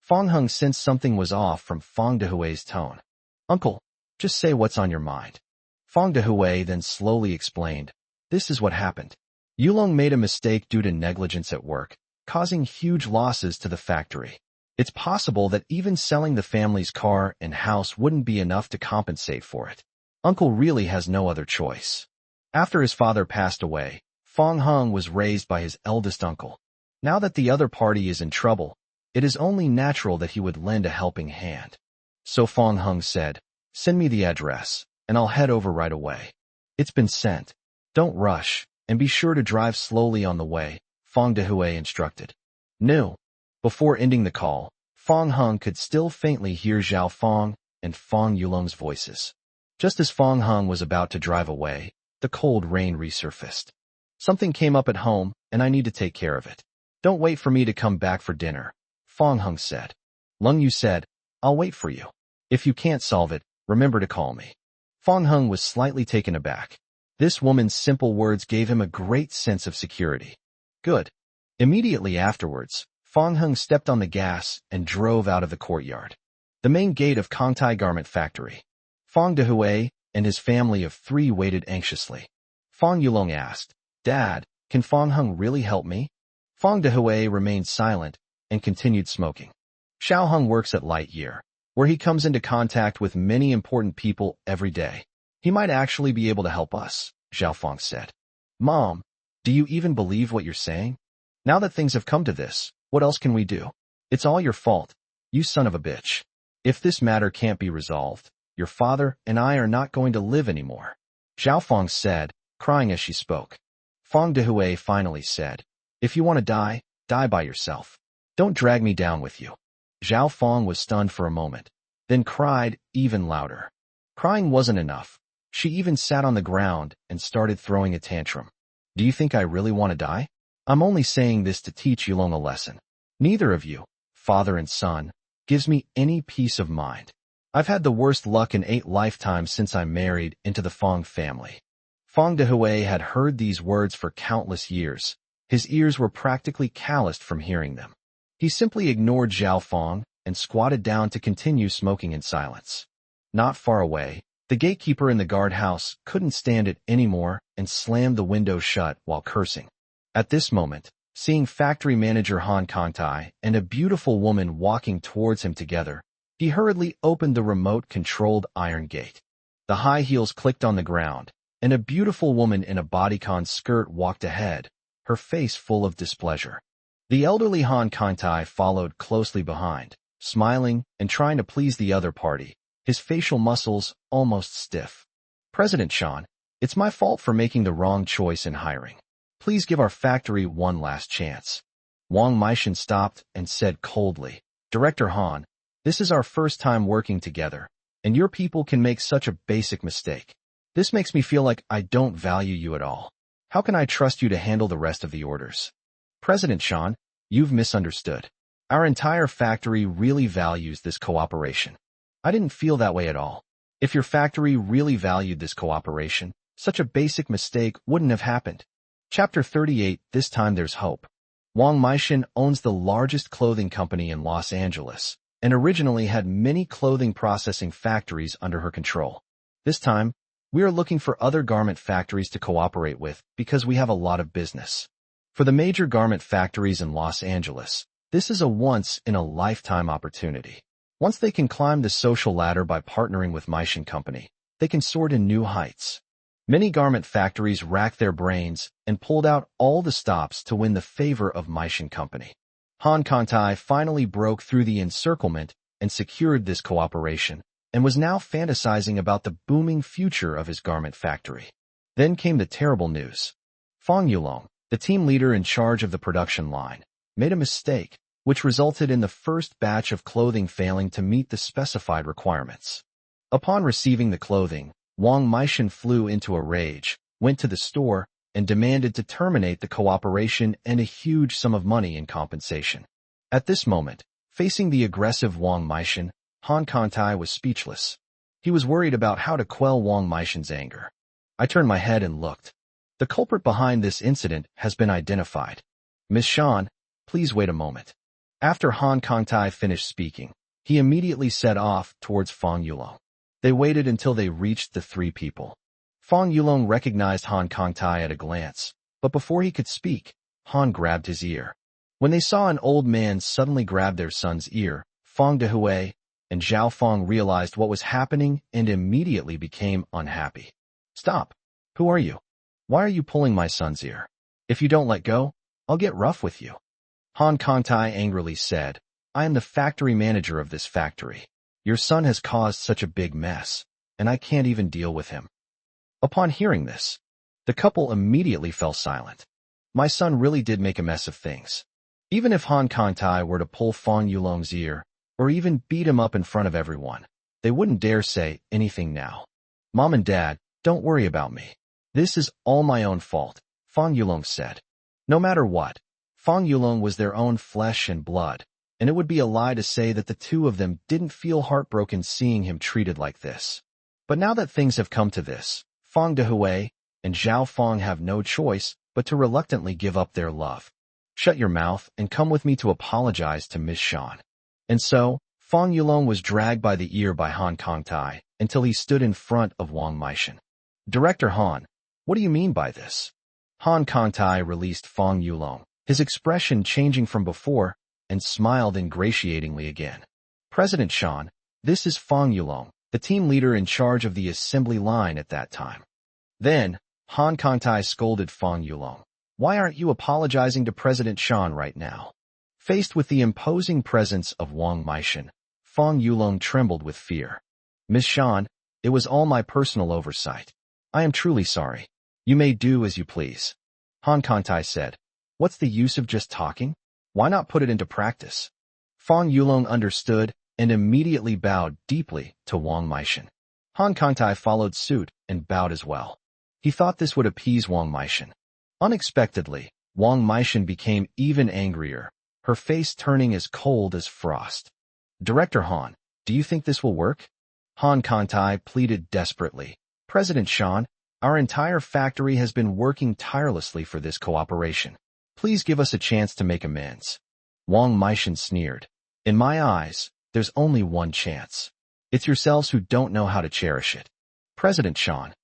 Fong Hung sensed something was off from Fong Dehui's tone. "Uncle, just say what's on your mind." Fong Dehui then slowly explained, "This is what happened. Yulong made a mistake due to negligence at work, causing huge losses to the factory. It's possible that even selling the family's car and house wouldn't be enough to compensate for it. Uncle really has no other choice." After his father passed away, Fong Hung was raised by his eldest uncle. Now that the other party is in trouble, it is only natural that he would lend a helping hand. So Fong Hung said, "Send me the address, and I'll head over right away." "It's been sent. Don't rush, and be sure to drive slowly on the way," Fong Dehui instructed. No. Before ending the call, Fong Hung could still faintly hear Zhao Fong and Fong Yulong's voices. Just as Fong Hung was about to drive away, the cold rain resurfaced. "Something came up at home, and I need to take care of it. Don't wait for me to come back for dinner," Fong Hung said. Lung Yu said, "I'll wait for you. If you can't solve it, remember to call me." Fong Hung was slightly taken aback. This woman's simple words gave him a great sense of security. Good. Immediately afterwards, Fong Hung stepped on the gas and drove out of the courtyard. The main gate of Kongtai Garment Factory. Fong Dehui and his family of 3 waited anxiously. Fong Yulong asked, "Dad, can Fong Hung really help me?" Fong Dehui remained silent and continued smoking. "Xiao Hung works at Lightyear, where he comes into contact with many important people every day. He might actually be able to help us," Zhao Fong said. "Mom, do you even believe what you're saying? Now that things have come to this, what else can we do? It's all your fault, you son of a bitch. If this matter can't be resolved, your father and I are not going to live anymore," Zhao Fong said, crying as she spoke. Fong Dehui finally said, "If you want to die, die by yourself. Don't drag me down with you." Zhao Fong was stunned for a moment, then cried even louder. Crying wasn't enough. She even sat on the ground and started throwing a tantrum. "Do you think I really want to die? I'm only saying this to teach Yulong a lesson. Neither of you, father and son, gives me any peace of mind. I've had the worst luck in 8 lifetimes since I married into the Fong family." Fong Dehui had heard these words for countless years. His ears were practically calloused from hearing them. He simply ignored Zhao Fong and squatted down to continue smoking in silence. Not far away, the gatekeeper in the guardhouse couldn't stand it anymore and slammed the window shut while cursing. At this moment, seeing factory manager Han Kongtai and a beautiful woman walking towards him together, he hurriedly opened the remote-controlled iron gate. The high heels clicked on the ground, and a beautiful woman in a bodycon skirt walked ahead, her face full of displeasure. The elderly Han Kongtai followed closely behind, smiling and trying to please the other party, his facial muscles almost stiff. "President Shan, it's my fault for making the wrong choice in hiring. Please give our factory one last chance." Wang Meishan stopped and said coldly, "Director Han, this is our first time working together, and your people can make such a basic mistake. This makes me feel like I don't value you at all. How can I trust you to handle the rest of the orders?" "President Shan, you've misunderstood. Our entire factory really values this cooperation." "I didn't feel that way at all. If your factory really valued this cooperation, such a basic mistake wouldn't have happened." Chapter 38. This time there's hope. Wang Meishan owns the largest clothing company in Los Angeles, and originally had many clothing processing factories under her control. This time, we are looking for other garment factories to cooperate with because we have a lot of business. For the major garment factories in Los Angeles, this is a once-in-a-lifetime opportunity. Once they can climb the social ladder by partnering with Meishan Company, they can soar to new heights. Many garment factories racked their brains and pulled out all the stops to win the favor of Meishan Company. Han Kongtai finally broke through the encirclement and secured this cooperation, and was now fantasizing about the booming future of his garment factory. Then came the terrible news. Fong Yulong, the team leader in charge of the production line, made a mistake, which resulted in the first batch of clothing failing to meet the specified requirements. Upon receiving the clothing, Wang Meishan flew into a rage, went to the store, and demanded to terminate the cooperation and a huge sum of money in compensation. At this moment, facing the aggressive Wang Meishan, Han Kangtai was speechless. He was worried about how to quell Wang Meishan's anger. I turned my head and looked. The culprit behind this incident has been identified. Miss Shan, please wait a moment. After Han Kangtai finished speaking, he immediately set off towards Fang Yulong. They waited until they reached the three people. Fang Yulong recognized Han Kangtai at a glance, but before he could speak, Han grabbed his ear. When they saw an old man suddenly grab their son's ear, Fang Dehui and Zhao Fang realized what was happening and immediately became unhappy. Stop! Who are you? Why are you pulling my son's ear? If you don't let go, I'll get rough with you. Han Kangtai angrily said, I am the factory manager of this factory. Your son has caused such a big mess, and I can't even deal with him. Upon hearing this, the couple immediately fell silent. My son really did make a mess of things. Even if Han Kangtai were to pull Fang Yulong's ear, or even beat him up in front of everyone, they wouldn't dare say anything now. Mom and Dad, don't worry about me. This is all my own fault, Fang Yulong said. No matter what, Fang Yulong was their own flesh and blood, and it would be a lie to say that the two of them didn't feel heartbroken seeing him treated like this. But now that things have come to this, Fang Dehui and Zhao Fang have no choice but to reluctantly give up their love. Shut your mouth and come with me to apologize to Miss Shan. And so, Fang Yulong was dragged by the ear by Han Kangtai until he stood in front of Wang Meishan. Director Han, what do you mean by this? Han Kangtai released Fang Yulong, his expression changing from before, and smiled ingratiatingly again. President Shan, this is Fang Yulong, the team leader in charge of the assembly line at that time. Then, Han Kangtai scolded Fang Yulong. Why aren't you apologizing to President Shan right now? Faced with the imposing presence of Wang Meishan, Fang Yulong trembled with fear. Miss Shan, it was all my personal oversight. I am truly sorry. You may do as you please. Han Kangtai said. What's the use of just talking? Why not put it into practice? Fang Yulong understood and immediately bowed deeply to Wang Meishan. Han Kangtai followed suit and bowed as well. He thought this would appease Wang Meishan. Unexpectedly, Wang Meishan became even angrier, her face turning as cold as frost. Director Han, do you think this will work? Han Kangtai pleaded desperately. President Shan, our entire factory has been working tirelessly for this cooperation. Please give us a chance to make amends. Wang Meishan sneered. In my eyes, there's only one chance. It's yourselves who don't know how to cherish it. President Shan.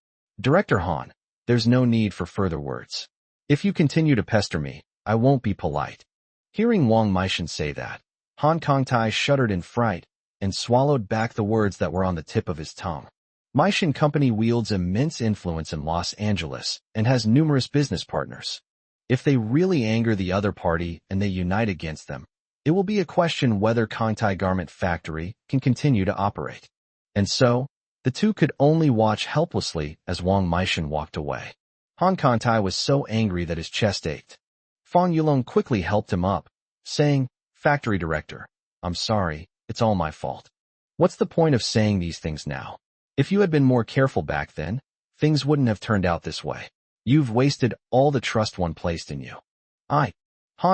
Director Han, there's no need for further words. If you continue to pester me, I won't be polite. Hearing Wang Meishan say that, Han Kangtai shuddered in fright and swallowed back the words that were on the tip of his tongue. Meishan Company wields immense influence in Los Angeles and has numerous business partners. If they really anger the other party and they unite against them, it will be a question whether Kangtai Garment Factory can continue to operate. And so, the two could only watch helplessly as Wang Meishan walked away. Han Kangtai was so angry that his chest ached. Fang Yulong quickly helped him up, saying, Factory Director, I'm sorry, it's all my fault. What's the point of saying these things now? If you had been more careful back then, things wouldn't have turned out this way. You've wasted all the trust one placed in you. Han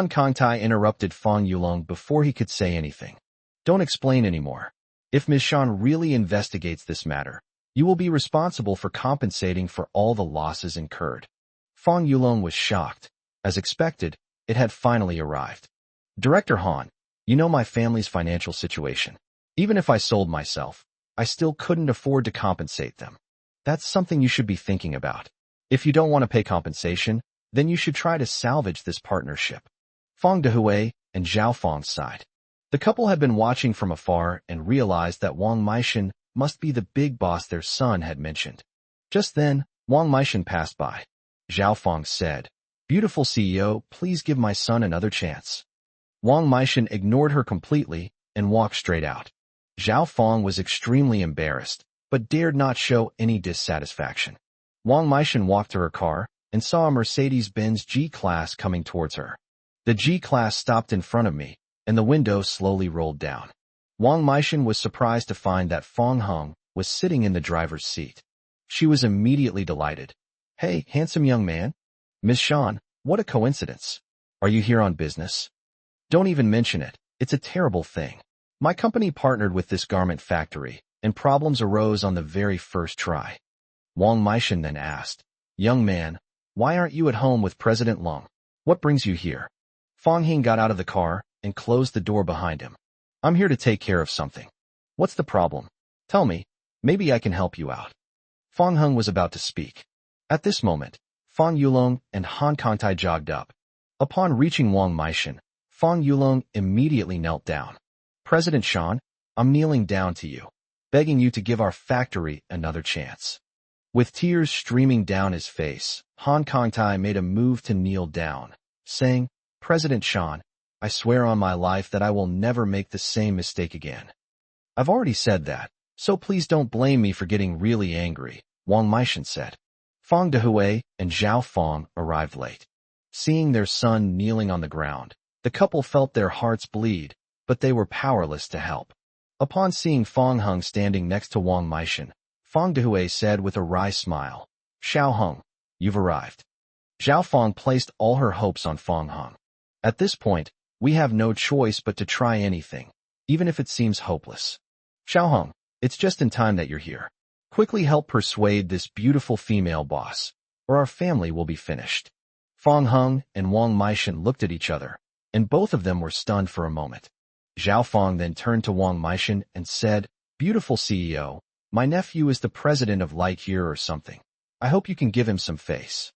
Kangtai interrupted Fang Yulong before he could say anything. Don't explain anymore. If Ms. Shan really investigates this matter, you will be responsible for compensating for all the losses incurred. Fang Yulong was shocked. As expected, it had finally arrived. Director Han, you know my family's financial situation. Even if I sold myself, I still couldn't afford to compensate them. That's something you should be thinking about. If you don't want to pay compensation, then you should try to salvage this partnership. Fang Dehui and Zhao Fang sighed. The couple had been watching from afar and realized that Wang Meishan must be the big boss their son had mentioned. Just then, Wang Meishan passed by. Zhao Fang said, Beautiful CEO, please give my son another chance. Wang Meishan ignored her completely and walked straight out. Zhao Fang was extremely embarrassed, but dared not show any dissatisfaction. Wang Meishan walked to her car and saw a Mercedes-Benz G-Class coming towards her. The G-Class stopped in front of me, and the window slowly rolled down. Wang Meishan was surprised to find that Fang Heng was sitting in the driver's seat. She was immediately delighted. "Hey, handsome young man. Miss Sean, what a coincidence. Are you here on business?" "Don't even mention it. It's a terrible thing. My company partnered with this garment factory, and problems arose on the very first try." Wang Meishan then asked, "Young man, why aren't you at home with President Long? What brings you here?" Fang Hing got out of the car and closed the door behind him. "I'm here to take care of something." "What's the problem? Tell me. Maybe I can help you out." Fang Heng was about to speak. At this moment, Fang Yulong and Han Kangtai jogged up. Upon reaching Wang Meishan, Fang Yulong immediately knelt down. "President Shan, I'm kneeling down to you, begging you to give our factory another chance." With tears streaming down his face, Han Kangtai made a move to kneel down, saying, "President Shan, I swear on my life that I will never make the same mistake again." "I've already said that, so please don't blame me for getting really angry," Wang Meishan said. Fang Dehui and Zhao Fang arrived late. Seeing their son kneeling on the ground, the couple felt their hearts bleed, but they were powerless to help. Upon seeing Fang Heng standing next to Wang Meishan, Fang Dehui said with a wry smile, "Xiao Heng, you've arrived." Zhao Fang placed all her hopes on Fang Heng. "At this point, we have no choice but to try anything, even if it seems hopeless. Xiao Heng, it's just in time that you're here. Quickly help persuade this beautiful female boss, or our family will be finished." Fang Heng and Wang Meishan looked at each other, and both of them were stunned for a moment. Zhao Fang then turned to Wang Meishan and said, "Beautiful CEO, my nephew is the president of Lightyear or something. I hope you can give him some face."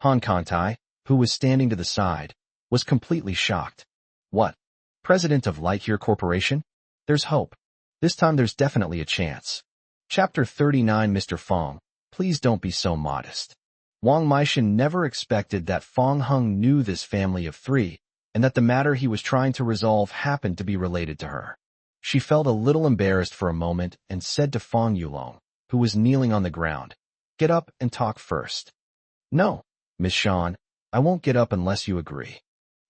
Han Kangtai, who was standing to the side, was completely shocked. "What? President of Lightyear Corporation? There's hope. This time there's definitely a chance." Chapter 39. Mr. Fang, please don't be so modest. Wang Meishan never expected that Fang Heng knew this family of three, and that the matter he was trying to resolve happened to be related to her. She felt a little embarrassed for a moment and said to Fang Yulong, who was kneeling on the ground, "Get up and talk first." "No, Miss Shan, I won't get up unless you agree."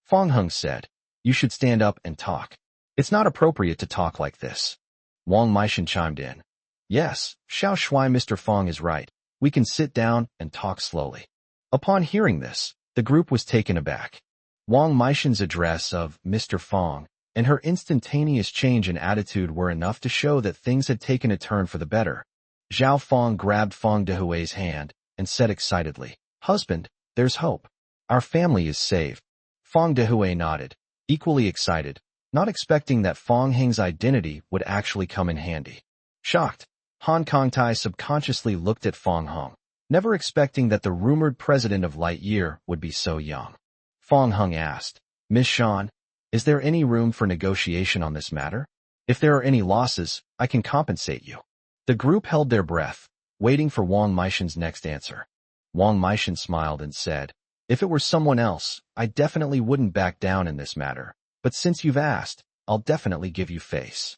Fang Heng said, "You should stand up and talk. It's not appropriate to talk like this." Wang Meishan chimed in, "Yes, Xiao Shui, Mr. Fang is right. We can sit down and talk slowly." Upon hearing this, the group was taken aback. Wang Meishan's address of Mr. Fang and her instantaneous change in attitude were enough to show that things had taken a turn for the better. Zhao Fang grabbed Fang Dehui's hand and said excitedly, "Husband, there's hope. Our family is saved." Fang Dehui nodded, equally excited, not expecting that Fang Heng's identity would actually come in handy. Shocked, Han Kangtai subconsciously looked at Fang Heng, never expecting that the rumored president of Lightyear would be so young. Fang Heng asked, "Miss Shan, is there any room for negotiation on this matter? If there are any losses, I can compensate you." The group held their breath, waiting for Wang Meishan's next answer. Wang Meishan smiled and said, "If it were someone else, I definitely wouldn't back down in this matter, but since you've asked, I'll definitely give you face."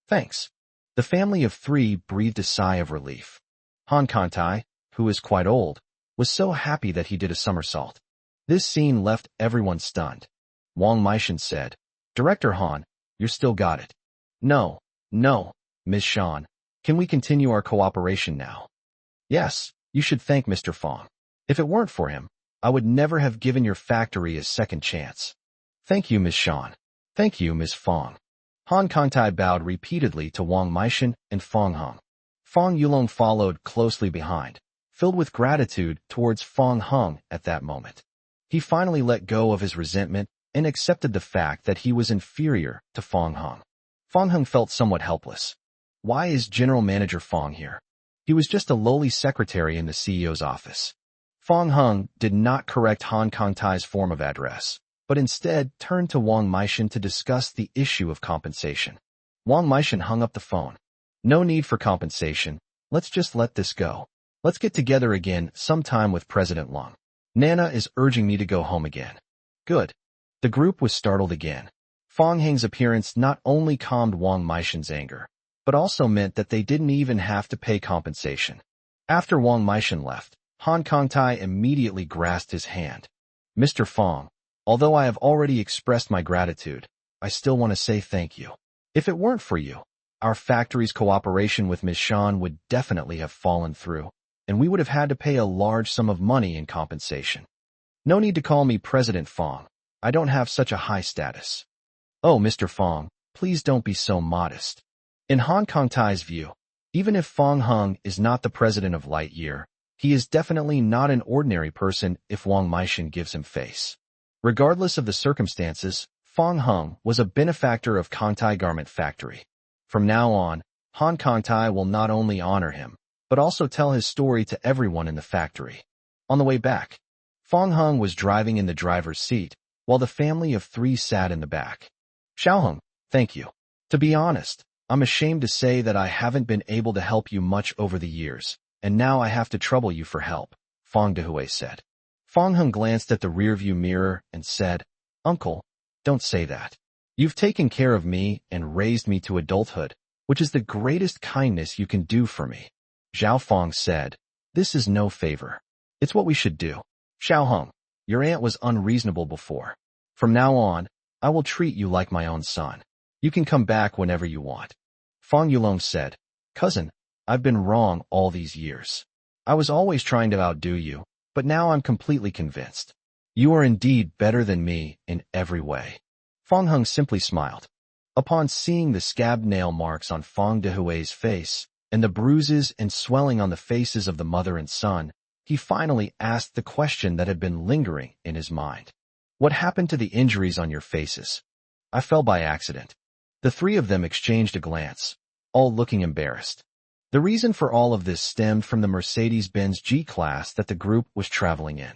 "Thanks." The family of three breathed a sigh of relief. Han Kangtai, who is quite old, was so happy that he did a somersault. This scene left everyone stunned. Wang Meishan said, "Director Han, you're still got it." No, Ms. Shan. Can we continue our cooperation now?" "Yes, you should thank Mr. Fang. If it weren't for him, I would never have given your factory a second chance." "Thank you, Ms. Shan. Thank you, Ms. Fang." Han Kangtai bowed repeatedly to Wang Meishan and Fang Heng. Fang Yulong followed closely behind, filled with gratitude towards Fang Heng at that moment. He finally let go of his resentment and accepted the fact that he was inferior to Fang Heng. Fang Heng felt somewhat helpless. Why is General Manager Fang here? He was just a lowly secretary in the CEO's office. Fang Heng did not correct Han Kangtai's form of address, but instead turned to Wang Meishan to discuss the issue of compensation. Wang Meishan hung up the phone. "No need for compensation. Let's just let this go. Let's get together again sometime with President Long. Nana is urging me to go home again." "Good." The group was startled again. Fang Heng's appearance not only calmed Wang Meishan's anger, but also meant that they didn't even have to pay compensation. After Wang Meishan left, Han Kangtai immediately grasped his hand. "Mr. Fang, although I have already expressed my gratitude, I still want to say thank you. If it weren't for you, our factory's cooperation with Ms. Shan would definitely have fallen through, and we would have had to pay a large sum of money in compensation. No need to call me President Fong. I don't have such a high status. Oh, Mr. Fong, please don't be so modest. In Hong Kong Tai's view, even if Fong Hung is not the president of Lightyear, he is definitely not an ordinary person if Wang Meishan gives him face. Regardless of the circumstances, Fong Hung was a benefactor of Kong Tai Garment Factory. From now on, Hong Kong Tai will not only honor him, but also tell his story to everyone in the factory. On the way back, Fong Hung was driving in the driver's seat, while the family of 3 sat in the back. Xiao Hung, thank you. To be honest, I'm ashamed to say that I haven't been able to help you much over the years, and now I have to trouble you for help, Fong Dehui said. Fong Hung glanced at the rearview mirror and said, Uncle, don't say that. You've taken care of me and raised me to adulthood, which is the greatest kindness you can do for me. Zhao Fong said, this is no favor. It's what we should do. Xiao Hung, your aunt was unreasonable before. From now on, I will treat you like my own son. You can come back whenever you want. Fong Yulong said, Cousin, I've been wrong all these years. I was always trying to outdo you, but now I'm completely convinced. You are indeed better than me in every way. Fong Hung simply smiled. Upon seeing the scabbed nail marks on Fong Dehui's face, and the bruises and swelling on the faces of the mother and son, he finally asked the question that had been lingering in his mind. What happened to the injuries on your faces? I fell by accident. The 3 of them exchanged a glance, all looking embarrassed. The reason for all of this stemmed from the Mercedes-Benz G-Class that the group was traveling in.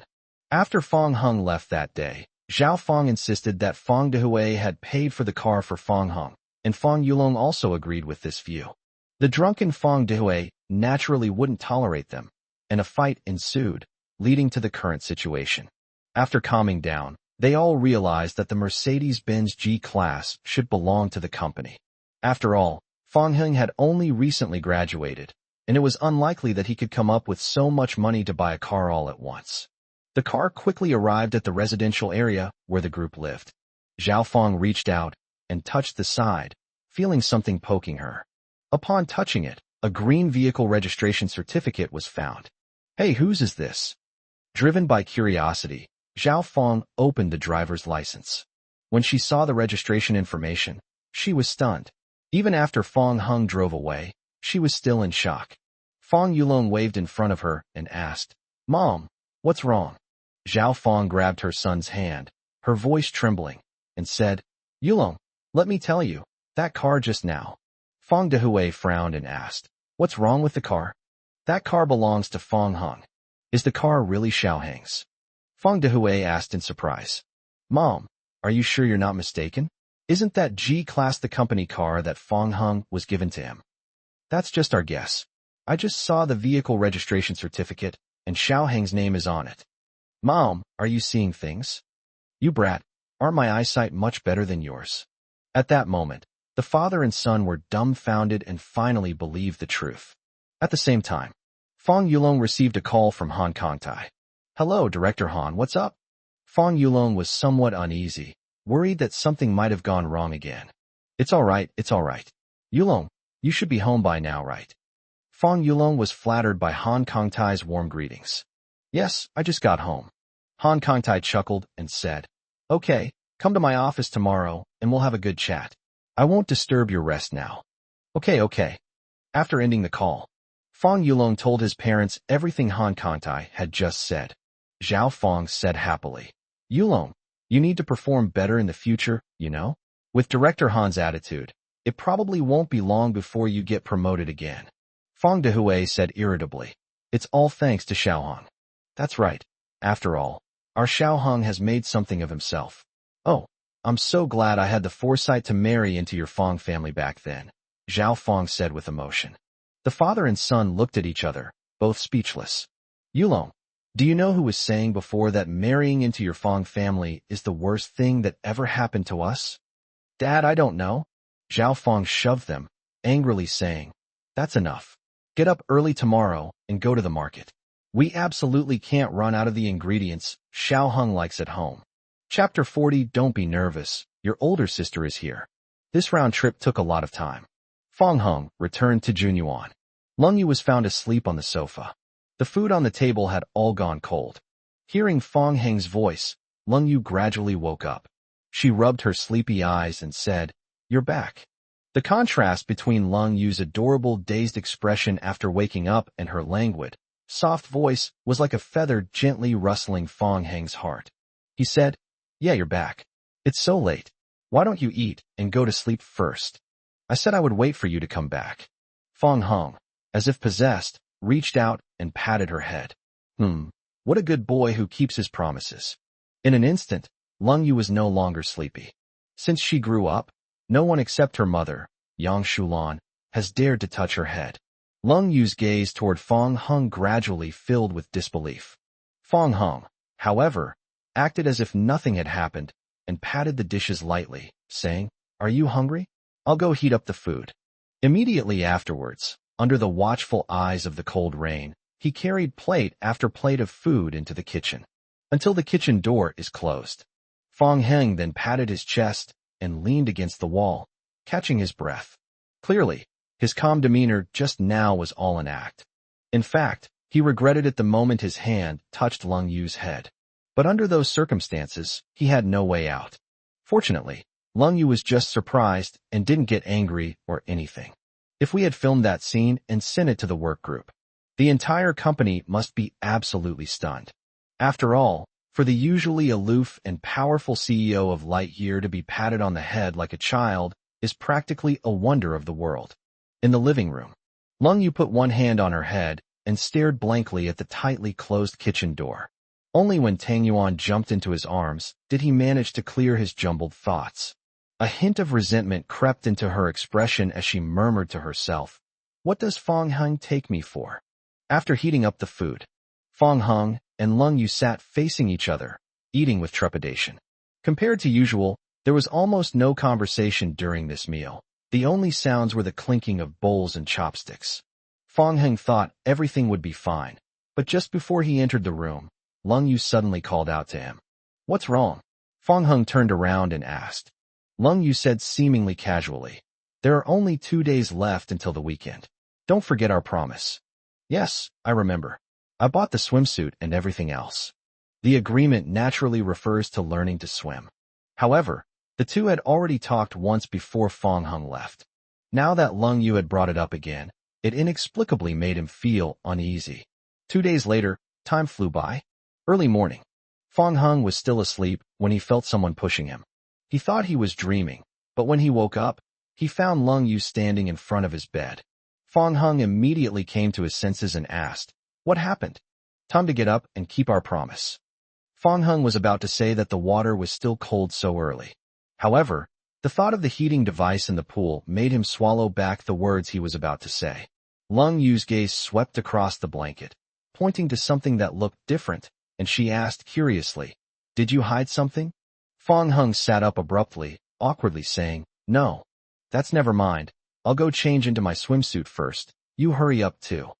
After Fong Hung left that day, Zhao Fong insisted that Fong Dehui had paid for the car for Fong Hung, and Fong Yulong also agreed with this view. The drunken Fong Dehui naturally wouldn't tolerate them, and a fight ensued, leading to the current situation. After calming down, they all realized that the Mercedes-Benz G-Class should belong to the company. After all, Fong Hung had only recently graduated, and it was unlikely that he could come up with so much money to buy a car all at once. The car quickly arrived at the residential area where the group lived. Zhao Fong reached out and touched the side, feeling something poking her. Upon touching it, a green vehicle registration certificate was found. Hey, whose is this? Driven by curiosity, Zhao Fong opened the driver's license. When she saw the registration information, she was stunned. Even after Fong Hung drove away, she was still in shock. Fong Yulong waved in front of her and asked, Mom, what's wrong? Zhao Fong grabbed her son's hand, her voice trembling, and said, Yulong, let me tell you, that car just now. Fong Dehui frowned and asked, what's wrong with the car? That car belongs to Fong Hung. Is the car really Xiao Hang's? Fong Dehui asked in surprise. Mom, are you sure you're not mistaken? Isn't that G-Class the company car that Fong Hung was given to him? That's just our guess. I just saw the vehicle registration certificate, and Xiao Hang's name is on it. Mom, are you seeing things? You brat, aren't my eyesight much better than yours? At that moment, the father and son were dumbfounded and finally believed the truth. At the same time, Fong Yulong received a call from Han Kongtai. Hello, Director Han, what's up? Fong Yulong was somewhat uneasy, worried that something might have gone wrong again. It's all right. Yulong, you should be home by now, right? Fong Yulong was flattered by Han Kongtai's warm greetings. Yes, I just got home. Han Kongtai chuckled and said, Okay, come to my office tomorrow and we'll have a good chat. I won't disturb your rest now. Okay. After ending the call, Fong Yulong told his parents everything Han Kongtai had just said. Zhao Fong said happily, Yulong, you need to perform better in the future, you know? With Director Han's attitude, it probably won't be long before you get promoted again. Fong Dehui said irritably, It's all thanks to Xiao Hung. That's right. After all, our Xiao Hung has made something of himself. Oh, I'm so glad I had the foresight to marry into your Fong family back then, Zhao Fong said with emotion. The father and son looked at each other, both speechless. Yulong, do you know who was saying before that marrying into your Fong family is the worst thing that ever happened to us? Dad, I don't know. Zhao Fong shoved them, angrily saying, That's enough. Get up early tomorrow and go to the market. We absolutely can't run out of the ingredients Xiao Hung likes at home. Chapter 40. Don't be nervous, your older sister is here. This round trip took a lot of time. Fong Hung returned to Junyuan. Lung Yu was found asleep on the sofa. The food on the table had all gone cold. Hearing Fong Heng's voice, Lung Yu gradually woke up. She rubbed her sleepy eyes and said, "You're back." The contrast between Lung Yu's adorable, dazed expression after waking up and her languid, soft voice was like a feather gently rustling Fong Heng's heart. He said, "Yeah, you're back. It's so late. Why don't you eat and go to sleep first? I said I would wait for you to come back." Fong Hung, as if possessed, reached out and patted her head. What a good boy who keeps his promises. In an instant, Lung Yu was no longer sleepy. Since she grew up, no one except her mother, Yang Shulan, has dared to touch her head. Lung Yu's gaze toward Fong Hung gradually filled with disbelief. Fong Hung, however, acted as if nothing had happened and patted the dishes lightly, saying, "Are you hungry? I'll go heat up the food." Immediately afterwards, under the watchful eyes of the cold rain, he carried plate after plate of food into the kitchen, until the kitchen door is closed. Fong Heng then patted his chest and leaned against the wall, catching his breath. Clearly, his calm demeanor just now was all an act. In fact, he regretted it the moment his hand touched Lung Yu's head. But under those circumstances, he had no way out. Fortunately, Lung Yu was just surprised and didn't get angry or anything. If we had filmed that scene and sent it to the work group, the entire company must be absolutely stunned. After all, for the usually aloof and powerful CEO of Lightyear to be patted on the head like a child is practically a wonder of the world. In the living room, Lung Yu put one hand on her head and stared blankly at the tightly closed kitchen door. Only when Tang Yuan jumped into his arms did he manage to clear his jumbled thoughts. A hint of resentment crept into her expression as she murmured to herself, "What does Fong Hung take me for?" After heating up the food, Fong Hung and Lung Yu sat facing each other, eating with trepidation. Compared to usual, there was almost no conversation during this meal. The only sounds were the clinking of bowls and chopsticks. Fong Hung thought everything would be fine, but just before he entered the room, Lung Yu suddenly called out to him. "What's wrong?" Fong Hung turned around and asked. Lung Yu said seemingly casually, "There are only 2 days left until the weekend. Don't forget our promise." "Yes, I remember. I bought the swimsuit and everything else." The agreement naturally refers to learning to swim. However, the two had already talked once before Fong Hung left. Now that Lung Yu had brought it up again, it inexplicably made him feel uneasy. 2 days later, time flew by. Early morning. Fong Hung was still asleep when he felt someone pushing him. He thought he was dreaming, but when he woke up, he found Lung Yu standing in front of his bed. Fong Hung immediately came to his senses and asked, "What happened?" "Time to get up and keep our promise." Fong Hung was about to say that the water was still cold so early. However, the thought of the heating device in the pool made him swallow back the words he was about to say. Lung Yu's gaze swept across the blanket, pointing to something that looked different, and she asked curiously, "Did you hide something?" Fong Hung sat up abruptly, awkwardly saying, "No. That's never mind. I'll go change into my swimsuit first. You hurry up too."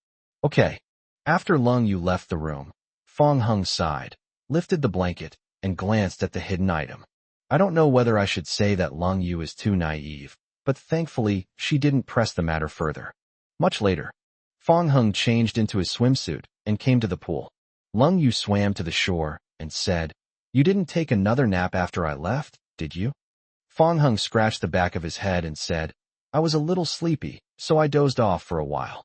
"Okay." After Lung Yu left the room, Fong Hung sighed, lifted the blanket, and glanced at the hidden item. I don't know whether I should say that Lung Yu is too naive, but thankfully she didn't press the matter further. Much later, Fong Hung changed into his swimsuit and came to the pool. Lung Yu swam to the shore and said, "You didn't take another nap after I left, did you?" Fong Hung scratched the back of his head and said, "I was a little sleepy, so I dozed off for a while."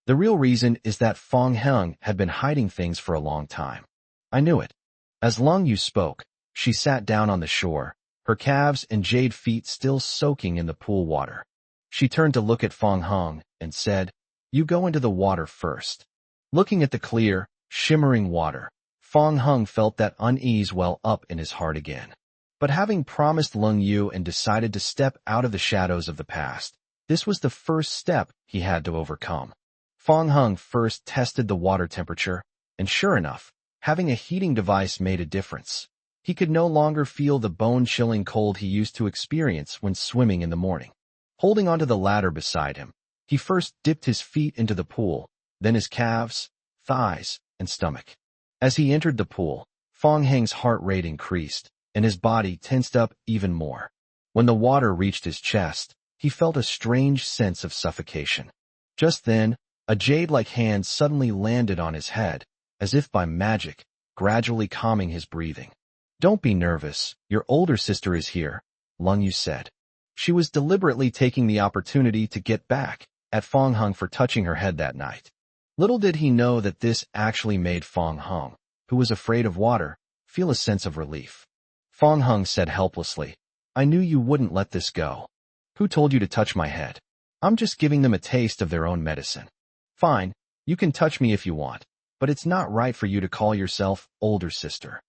The real reason is that Fong Hung had been hiding things for a long time. I knew it. As Lung Yu spoke, she sat down on the shore, her calves and jade feet still soaking in the pool water. She turned to look at Fong Hung and said, "You go into the water first." Looking at the clear, shimmering water, Fong Hung felt that unease well up in his heart again. But having promised Lung Yu and decided to step out of the shadows of the past, this was the first step he had to overcome. Fong Hung first tested the water temperature, and sure enough, having a heating device made a difference. He could no longer feel the bone-chilling cold he used to experience when swimming in the morning. Holding onto the ladder beside him, he first dipped his feet into the pool, then his calves, thighs, and stomach. As he entered the pool, Fong Heng's heart rate increased, and his body tensed up even more. When the water reached his chest, he felt a strange sense of suffocation. Just then, a jade-like hand suddenly landed on his head, as if by magic, gradually calming his breathing. "Don't be nervous, your older sister is here," Lung Yu said. She was deliberately taking the opportunity to get back at Fong Hung for touching her head that night. Little did he know that this actually made Fong Hung, who was afraid of water, feel a sense of relief. Fong Hung said helplessly, "I knew you wouldn't let this go. Who told you to touch my head? I'm just giving them a taste of their own medicine." "Fine, you can touch me if you want, but it's not right for you to call yourself older sister.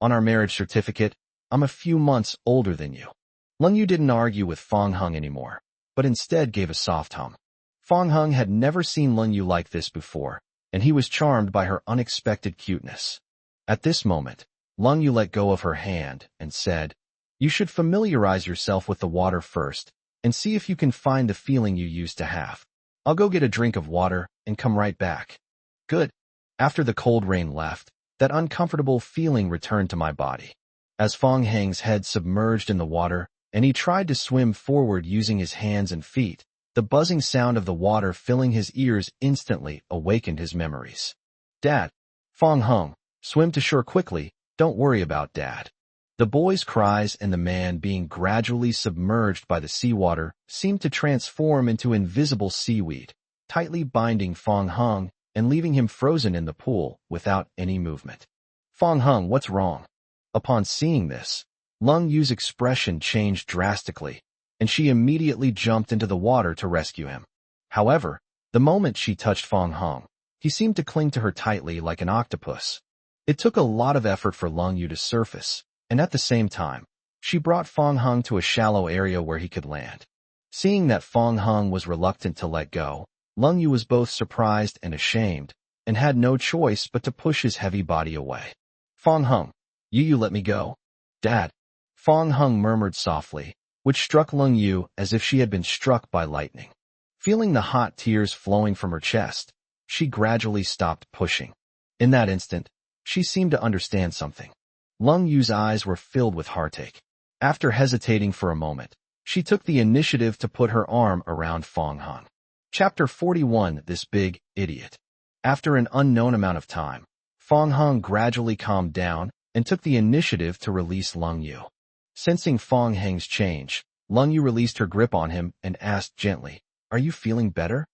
On our marriage certificate, I'm a few months older than you." Lung Yu didn't argue with Fong Hung anymore, but instead gave a soft hum. Fong Hung had never seen Lung Yu like this before, and he was charmed by her unexpected cuteness. At this moment, Lung Yu let go of her hand and said, "You should familiarize yourself with the water first, and see if you can find the feeling you used to have. I'll go get a drink of water and come right back." "Good." After the cold rain left, that uncomfortable feeling returned to my body. As Fong Hang's head submerged in the water, and he tried to swim forward using his hands and feet, the buzzing sound of the water filling his ears instantly awakened his memories. "Dad!" "Fong Hung, swim to shore quickly, don't worry about Dad." The boy's cries and the man being gradually submerged by the seawater seemed to transform into invisible seaweed, tightly binding Fong Hung and leaving him frozen in the pool without any movement. "Fong Hung, what's wrong?" Upon seeing this, Lung Yu's expression changed drastically, and she immediately jumped into the water to rescue him. However, the moment she touched Fong Hung, he seemed to cling to her tightly like an octopus. It took a lot of effort for Lung Yu to surface, and at the same time, she brought Fong Hung to a shallow area where he could land. Seeing that Fong Hung was reluctant to let go, Lung Yu was both surprised and ashamed, and had no choice but to push his heavy body away. "Fong Hung, you let me go." "Dad." Fong Hung murmured softly, which struck Lung Yu as if she had been struck by lightning. Feeling the hot tears flowing from her chest, she gradually stopped pushing. In that instant, she seemed to understand something. Lung Yu's eyes were filled with heartache. After hesitating for a moment, she took the initiative to put her arm around Fong Hung. Chapter 41, This Big Idiot. After an unknown amount of time, Fong Hung gradually calmed down and took the initiative to release Lung Yu. Sensing Fong Hang's change, Lung Yu released her grip on him and asked gently, "Are you feeling better?"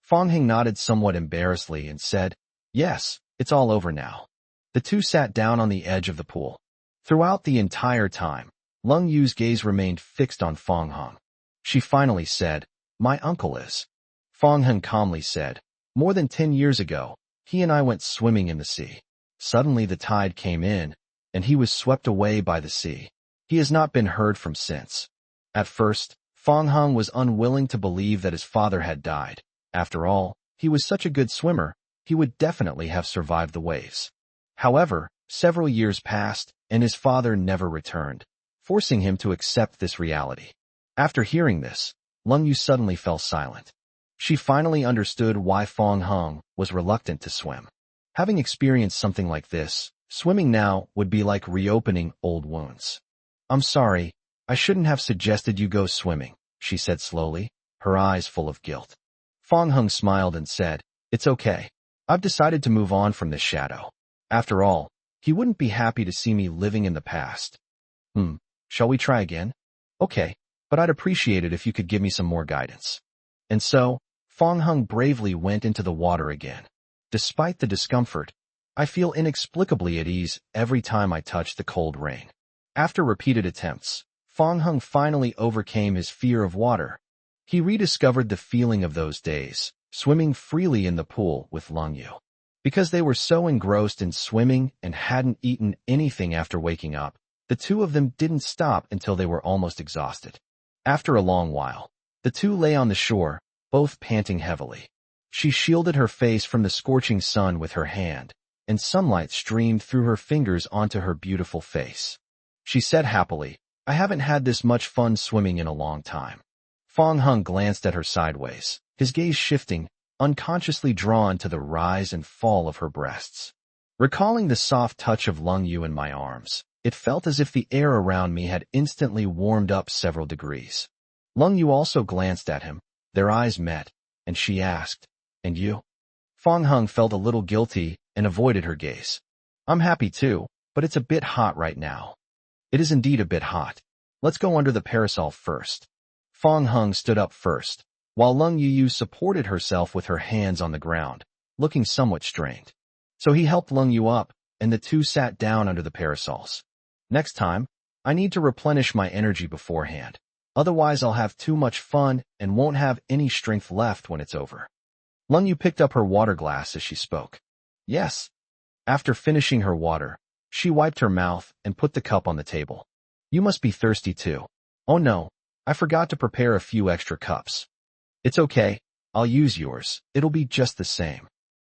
Fong Hang nodded somewhat embarrassedly and said, "Yes, it's all over now." The two sat down on the edge of the pool. Throughout the entire time, Lung Yu's gaze remained fixed on Fong Hung. She finally said, "My uncle is." Fong Hung calmly said, "More than 10 years ago, he and I went swimming in the sea. Suddenly the tide came in, and he was swept away by the sea. He has not been heard from since." At first, Fong Hung was unwilling to believe that his father had died. After all, he was such a good swimmer, he would definitely have survived the waves. However, several years passed, and his father never returned, forcing him to accept this reality. After hearing this, Lung Yu suddenly fell silent. She finally understood why Fong Hung was reluctant to swim. Having experienced something like this, swimming now would be like reopening old wounds. "I'm sorry, I shouldn't have suggested you go swimming," she said slowly, her eyes full of guilt. Fong Hung smiled and said, "It's okay. I've decided to move on from this shadow. After all, he wouldn't be happy to see me living in the past." Shall we try again?" "Okay, but I'd appreciate it if you could give me some more guidance." And so, Fong Hung bravely went into the water again. Despite the discomfort, I feel inexplicably at ease every time I touch the cold rain. After repeated attempts, Fong Hung finally overcame his fear of water. He rediscovered the feeling of those days, swimming freely in the pool with Lung Yu. Because they were so engrossed in swimming and hadn't eaten anything after waking up, the two of them didn't stop until they were almost exhausted. After a long while, the two lay on the shore, both panting heavily. She shielded her face from the scorching sun with her hand, and sunlight streamed through her fingers onto her beautiful face. She said happily, "I haven't had this much fun swimming in a long time." Fong Hung glanced at her sideways, his gaze shifting, unconsciously drawn to the rise and fall of her breasts. Recalling the soft touch of Lung Yu in my arms, it felt as if the air around me had instantly warmed up several degrees. Lung Yu also glanced at him. Their eyes met, and she asked, "And you?" Fang Heng felt a little guilty and avoided her gaze. "I'm happy too, but it's a bit hot right now." "It is indeed a bit hot. Let's go under the parasol first." Fang Heng stood up first, while Lung Yu supported herself with her hands on the ground, looking somewhat strained. So he helped Lung Yu up, and the two sat down under the parasols. "Next time, I need to replenish my energy beforehand. Otherwise I'll have too much fun and won't have any strength left when it's over." Lung Yu picked up her water glass as she spoke. "Yes." After finishing her water, she wiped her mouth and put the cup on the table. "You must be thirsty too." "Oh no, I forgot to prepare a few extra cups." "It's okay, I'll use yours. It'll be just the same."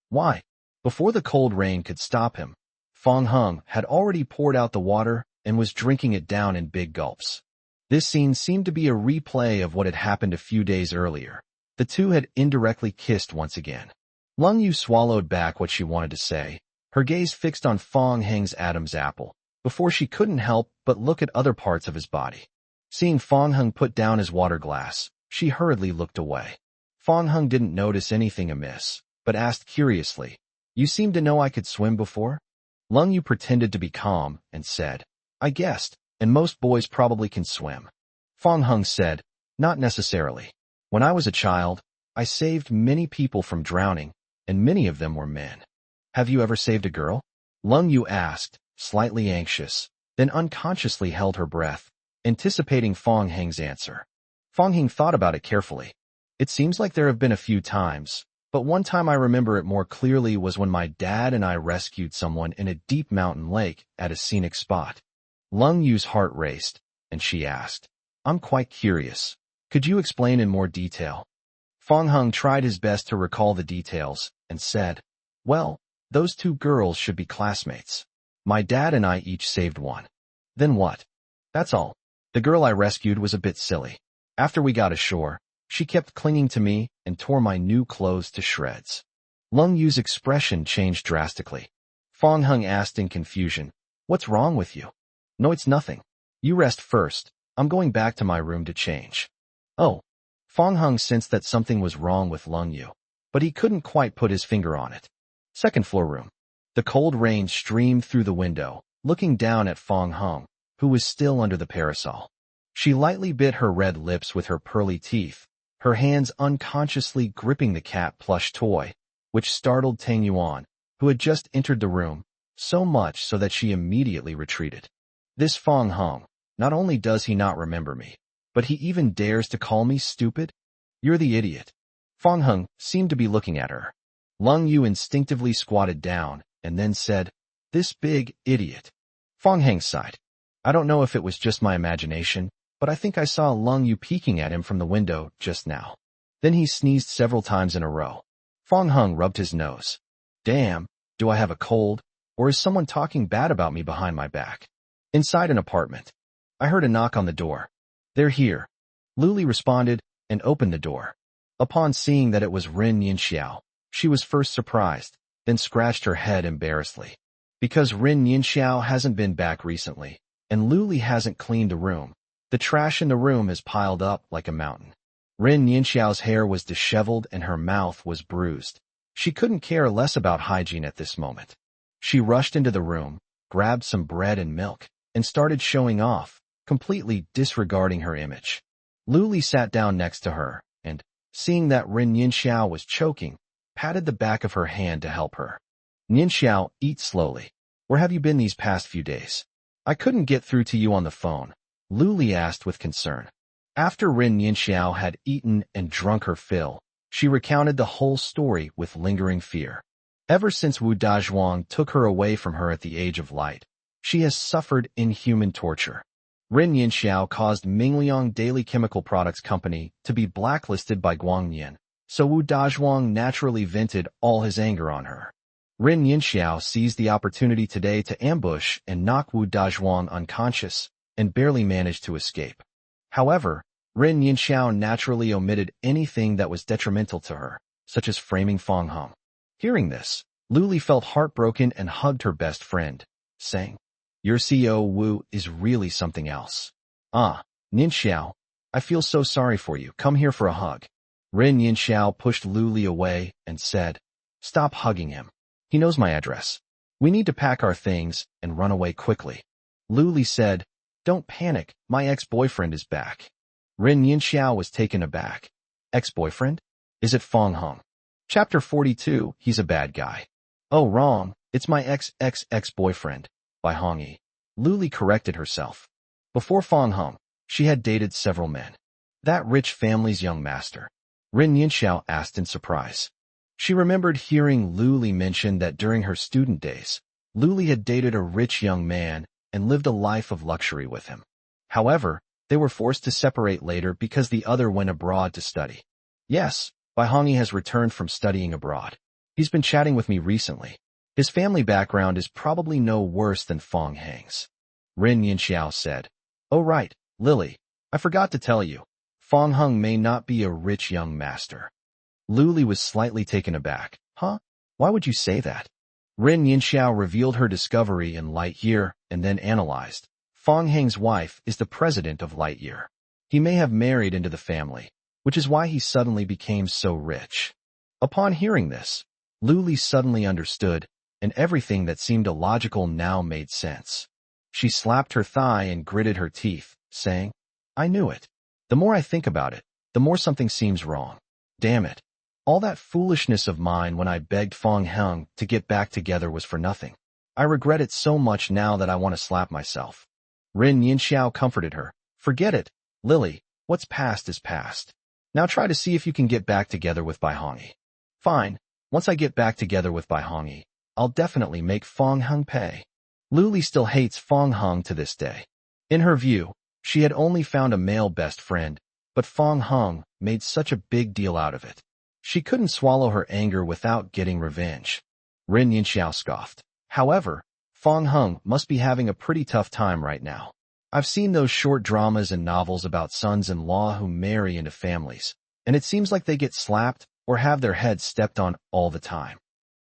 "Why?" Before the cold rain could stop him, Fang Heng had already poured out the water and was drinking it down in big gulps. This scene seemed to be a replay of what had happened a few days earlier. The two had indirectly kissed once again. Lung Yu swallowed back what she wanted to say, her gaze fixed on Fang Heng's Adam's apple, before she couldn't help but look at other parts of his body. Seeing Fang Heng put down his water glass, she hurriedly looked away. Fang Heng didn't notice anything amiss, but asked curiously, "You seem to know I could swim before?" Lung Yu pretended to be calm and said, "I guessed, and most boys probably can swim." Fang Heng said, "Not necessarily. When I was a child, I saved many people from drowning, and many of them were men." "Have you ever saved a girl?" Lung Yu asked, slightly anxious, then unconsciously held her breath, anticipating Fang Heng's answer. Fang Heng thought about it carefully. "It seems like there have been a few times, but one time I remember it more clearly was when my dad and I rescued someone in a deep mountain lake at a scenic spot." Lung Yu's heart raced, and she asked, "I'm quite curious. Could you explain in more detail?" Fang Heng tried his best to recall the details, and said, "Well, those two girls should be classmates. My dad and I each saved one." "Then what?" "That's all. The girl I rescued was a bit silly. After we got ashore, she kept clinging to me and tore my new clothes to shreds." Lung Yu's expression changed drastically. Fang Heng asked in confusion, "What's wrong with you?" "No, it's nothing. You rest first. I'm going back to my room to change." "Oh." Fang Heng sensed that something was wrong with Lung Yu, but he couldn't quite put his finger on it. Second floor room. The cold rain streamed through the window, looking down at Fang Heng, who was still under the parasol. She lightly bit her red lips with her pearly teeth, her hands unconsciously gripping the cat plush toy, which startled Tang Yuan, who had just entered the room, so much so that she immediately retreated. "This Fang Heng, not only does he not remember me, but he even dares to call me stupid? You're the idiot." Fang Heng seemed to be looking at her. Lung Yu instinctively squatted down and then said, "This big idiot." Fang Heng sighed. "I don't know if it was just my imagination, but I think I saw Lung Yu peeking at him from the window just now." Then he sneezed several times in a row. Fang Heng rubbed his nose. "Damn, do I have a cold, or is someone talking bad about me behind my back?" Inside an apartment, I heard a knock on the door. "They're here." Luli responded and opened the door. Upon seeing that it was Ren Yinxiao, she was first surprised, then scratched her head embarrassedly. Because Ren Yinxiao hasn't been back recently, and Luli hasn't cleaned the room, the trash in the room has piled up like a mountain. Ren Yinxiao's hair was disheveled and her mouth was bruised. She couldn't care less about hygiene at this moment. She rushed into the room, grabbed some bread and milk, and started showing off, completely disregarding her image. Luli sat down next to her, and, seeing that Ren Yinxiao was choking, patted the back of her hand to help her. "Yinxiao, eat slowly. Where have you been these past few days?" "I couldn't get through to you on the phone," Luli asked with concern. After Ren Yinxiao had eaten and drunk her fill, she recounted the whole story with lingering fear. Ever since Wu Dazhuang took her away from her at the age of light, she has suffered inhuman torture. Ren Yinxiao caused Mingliang Daily Chemical Products Company to be blacklisted by Guangnian, so Wu Dazhuang naturally vented all his anger on her. Ren Yinxiao seized the opportunity today to ambush and knock Wu Dazhuang unconscious, and barely managed to escape. However, Ren Yinxiao naturally omitted anything that was detrimental to her, such as framing Fang Heng. Hearing this, Luli felt heartbroken and hugged her best friend, saying, "Your CEO Wu is really something else." "Ah, Yinxiao, I feel so sorry for you. Come here for a hug. Ren Yinxiao pushed Lu Li away and said, Stop hugging him. He knows my address. We need to pack our things and run away quickly. Lu Li said, Don't panic, my ex-boyfriend is back. Ren Yinxiao was taken aback. Ex-boyfriend? Is it Fong Hung? Chapter 42, He's a Bad Guy. Oh, wrong, it's my ex-boyfriend, by Hong Yi. Lu Li corrected herself. Before Fong Hung, she had dated several men. That rich family's young master. Ren Yinxiao asked in surprise. She remembered hearing Lu Li mention that during her student days, Lu Li had dated a rich young man and lived a life of luxury with him. However, they were forced to separate later because the other went abroad to study. Yes, Bai Hongyi has returned from studying abroad. He's been chatting with me recently. His family background is probably no worse than Fong Hang's. Ren Yinxiao said. Oh right, Lily, I forgot to tell you. Fong Hung may not be a rich young master. Lu Li was slightly taken aback. Huh? Why would you say that? Ren Yinxiao revealed her discovery in Lightyear and then analyzed. Fong Hang's wife is the president of Lightyear. He may have married into the family, which is why he suddenly became so rich. Upon hearing this, Lu Li suddenly understood, and everything that seemed illogical now made sense. She slapped her thigh and gritted her teeth, saying, I knew it. The more I think about it, the more something seems wrong. Damn it. All that foolishness of mine when I begged Fong Hung to get back together was for nothing. I regret it so much now that I want to slap myself. Ren Yinxiao comforted her. Forget it, Lily. What's past is past. Now try to see if you can get back together with Bai Hongyi. Fine. Once I get back together with Bai Hongyi, I'll definitely make Fong Hung pay. Lu Li still hates Fong Hung to this day. In her view, she had only found a male best friend, but Fong Hung made such a big deal out of it. She couldn't swallow her anger without getting revenge. Ren Yinxiao scoffed. However, Fong Hung must be having a pretty tough time right now. I've seen those short dramas and novels about sons-in-law who marry into families, and it seems like they get slapped or have their heads stepped on all the time.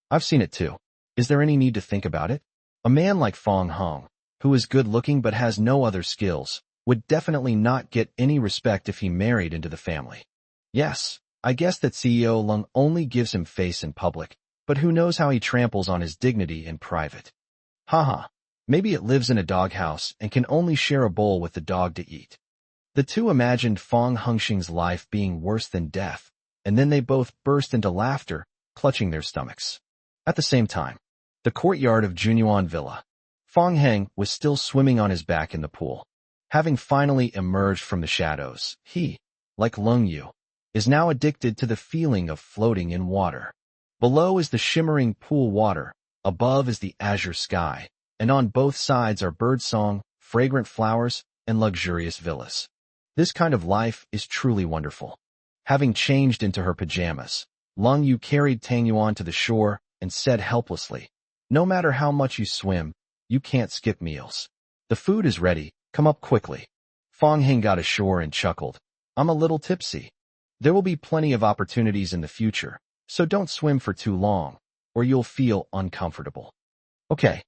I've seen it too. Is there any need to think about it? A man like Fong Hung, who is good-looking but has no other skills, would definitely not get any respect if he married into the family. Yes, I guess that CEO Lung only gives him face in public, but who knows how he tramples on his dignity in private. Haha. Maybe it lives in a doghouse and can only share a bowl with the dog to eat. The two imagined Fong Hungxing's life being worse than death, and then they both burst into laughter, clutching their stomachs. At the same time, the courtyard of Junyuan Villa. Fong Heng was still swimming on his back in the pool. Having finally emerged from the shadows, he, like Lung Yu, is now addicted to the feeling of floating in water. Below is the shimmering pool water, above is the azure sky, and on both sides are birdsong, fragrant flowers, and luxurious villas. This kind of life is truly wonderful. Having changed into her pajamas, Lung Yu carried Tang Yuan to the shore and said helplessly, No matter how much you swim, you can't skip meals. The food is ready, come up quickly. Fong Heng got ashore and chuckled. I'm a little tipsy. There will be plenty of opportunities in the future, so don't swim for too long, or you'll feel uncomfortable. Okay.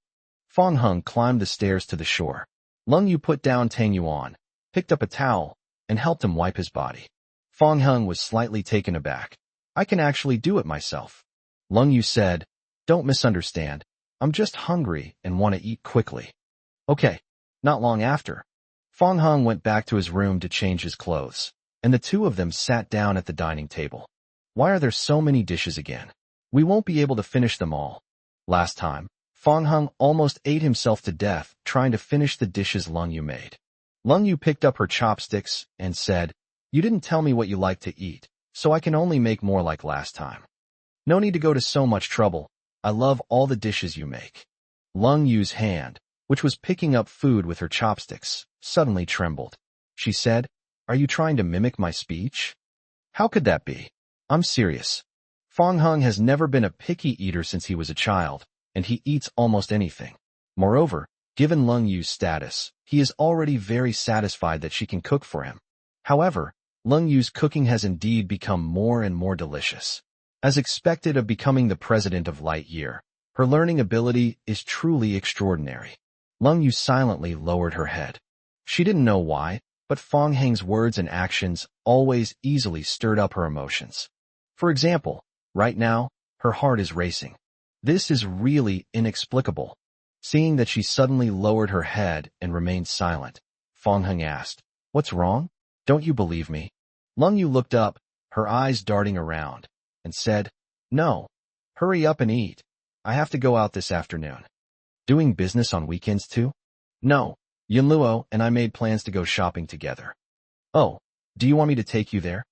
Fong Hung climbed the stairs to the shore. Lung Yu put down Tang Yuan, picked up a towel, and helped him wipe his body. Fong Hung was slightly taken aback. I can actually do it myself. Lung Yu said, Don't misunderstand. I'm just hungry and want to eat quickly. Okay. Not long after, Fong Hung went back to his room to change his clothes, and the two of them sat down at the dining table. Why are there so many dishes again? We won't be able to finish them all. Last time, Fong Hung almost ate himself to death trying to finish the dishes Lung Yu made. Lung Yu picked up her chopsticks and said, You didn't tell me what you like to eat, so I can only make more like last time. No need to go to so much trouble. I love all the dishes you make. Lung Yu's hand, which was picking up food with her chopsticks, suddenly trembled. She said, Are you trying to mimic my speech? How could that be? I'm serious. Fong Hung has never been a picky eater since he was a child, and he eats almost anything. Moreover, given Lung Yu's status, he is already very satisfied that she can cook for him. However, Lung Yu's cooking has indeed become more and more delicious. As expected of becoming the president of Lightyear, her learning ability is truly extraordinary. Lung Yu silently lowered her head. She didn't know why, but Fong Heng's words and actions always easily stirred up her emotions. For example, right now, her heart is racing. This is really inexplicable. Seeing that she suddenly lowered her head and remained silent, Fong Heng asked, "What's wrong? Don't you believe me?" Lung Yu looked up, her eyes darting around, and said, "No. Hurry up and eat. I have to go out this afternoon." "Doing business on weekends too?" "No. Yunluo and I made plans to go shopping together." "Oh, do you want me to take you there?"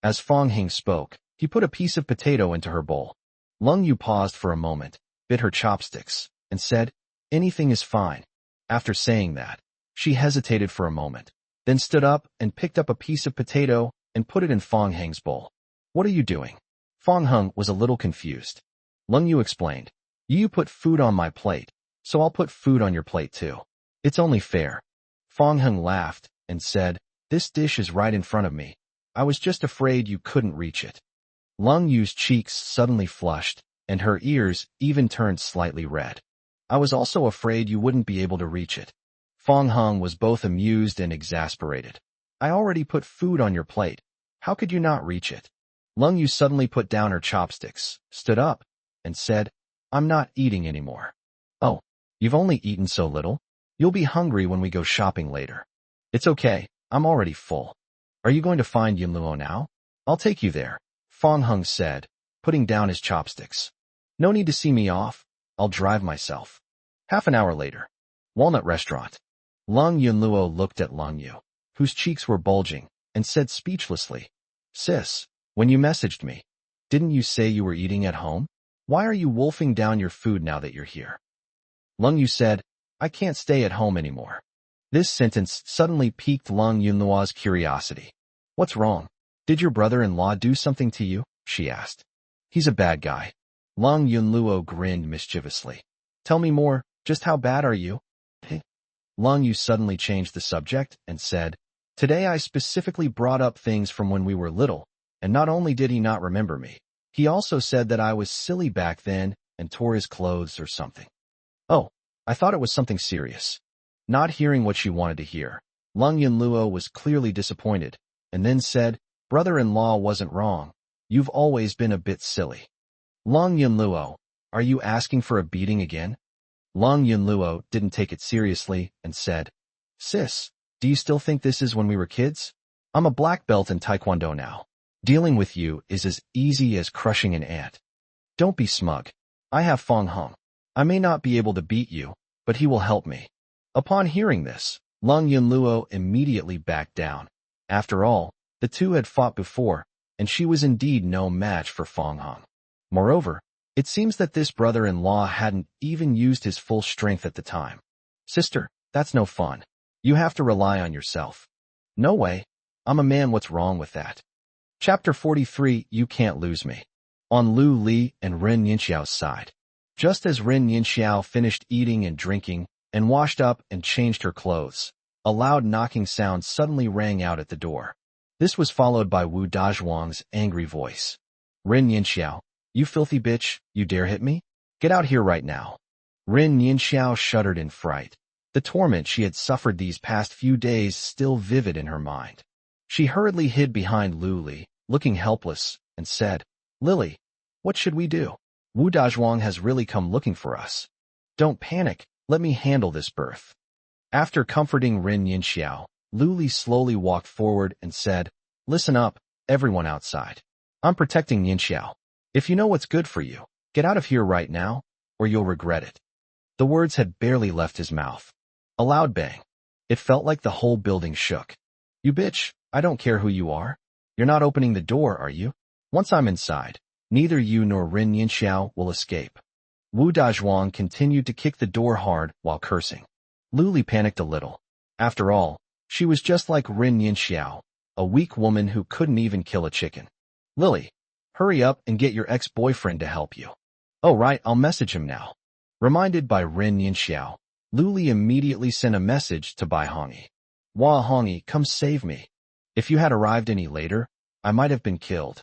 As Fong Heng spoke, he put a piece of potato into her bowl. Lung Yu paused for a moment, bit her chopsticks, and said, "Anything is fine." After saying that, she hesitated for a moment, then stood up and picked up a piece of potato and put it in Fong Heng's bowl. "What are you doing?" Fong Heng was a little confused. Lung Yu explained, "You put food on my plate, so I'll put food on your plate too. It's only fair." Fong Heng laughed and said, "This dish is right in front of me. I was just afraid you couldn't reach it." Lung Yu's cheeks suddenly flushed, and her ears even turned slightly red. "I was also afraid you wouldn't be able to reach it." Fong Heng was both amused and exasperated. "I already put food on your plate. How could you not reach it?" Lung Yu suddenly put down her chopsticks, stood up, and said, "I'm not eating anymore." "Oh, you've only eaten so little? You'll be hungry when we go shopping later." "It's okay, I'm already full." "Are you going to find Yunluo now?" "I'll take you there," Fong Heng said, putting down his chopsticks. "No need to see me off. I'll drive myself." Half an hour later, Walnut Restaurant. Lung Yunluo looked at Lung Yu, whose cheeks were bulging, and said speechlessly, "Sis, when you messaged me, didn't you say you were eating at home? Why are you wolfing down your food now that you're here?" Lung Yu said, "I can't stay at home anymore." This sentence suddenly piqued Lung Yunluo's curiosity. "What's wrong? Did your brother-in-law do something to you?" she asked. "He's a bad guy." Lung Yunluo grinned mischievously. "Tell me more, just how bad are you?" Lung Yu suddenly changed the subject and said, "Today I specifically brought up things from when we were little, and not only did he not remember me, he also said that I was silly back then and tore his clothes or something." "Oh, I thought it was something serious." Not hearing what she wanted to hear, Lung Yunluo was clearly disappointed, and then said, "Brother-in-law wasn't wrong. You've always been a bit silly." "Lung Yunluo, are you asking for a beating again?" Lung Yunluo didn't take it seriously and said, "Sis, do you still think this is when we were kids? I'm a black belt in Taekwondo now. Dealing with you is as easy as crushing an ant. Don't be smug. I have Fong Heng. I may not be able to beat you, but he will help me." Upon hearing this, Lung Yunluo immediately backed down. After all, the two had fought before, and she was indeed no match for Fong Heng. Moreover, it seems that this brother-in-law hadn't even used his full strength at the time. "Sister, that's no fun. You have to rely on yourself." "No way. I'm a man, what's wrong with that?" Chapter 43, You Can't Lose Me. On Lu Li and Ren Yinxiao's side. Just as Ren Yinxiao finished eating and drinking, and washed up and changed her clothes, a loud knocking sound suddenly rang out at the door. This was followed by Wu Dazhuang's angry voice. "Ren Yinxiao, you filthy bitch, you dare hit me? Get out here right now." Ren Yinxiao shuddered in fright, the torment she had suffered these past few days still vivid in her mind. She hurriedly hid behind Lu Li, looking helpless, and said, "Lily, what should we do? Wu Dazhuang has really come looking for us. Don't panic, let me handle this birth." After comforting Ren Yinxiao, Lu Li slowly walked forward and said, "Listen up, everyone outside. I'm protecting Yinxiao. If you know what's good for you, get out of here right now, or you'll regret it." The words had barely left his mouth. A loud bang. It felt like the whole building shook. "You bitch, I don't care who you are. You're not opening the door, are you? Once I'm inside, neither you nor Ren Yinxiao will escape." Wu Dazhuang continued to kick the door hard while cursing. Lu Li panicked a little. After all, she was just like Ren Yinxiao, a weak woman who couldn't even kill a chicken. "Lily, hurry up and get your ex-boyfriend to help you." "Oh right, I'll message him now." Reminded by Ren Yinxiao, Lu Li immediately sent a message to Bai Hongyi. "Wah Hongyi, come save me. If you had arrived any later, I might have been killed."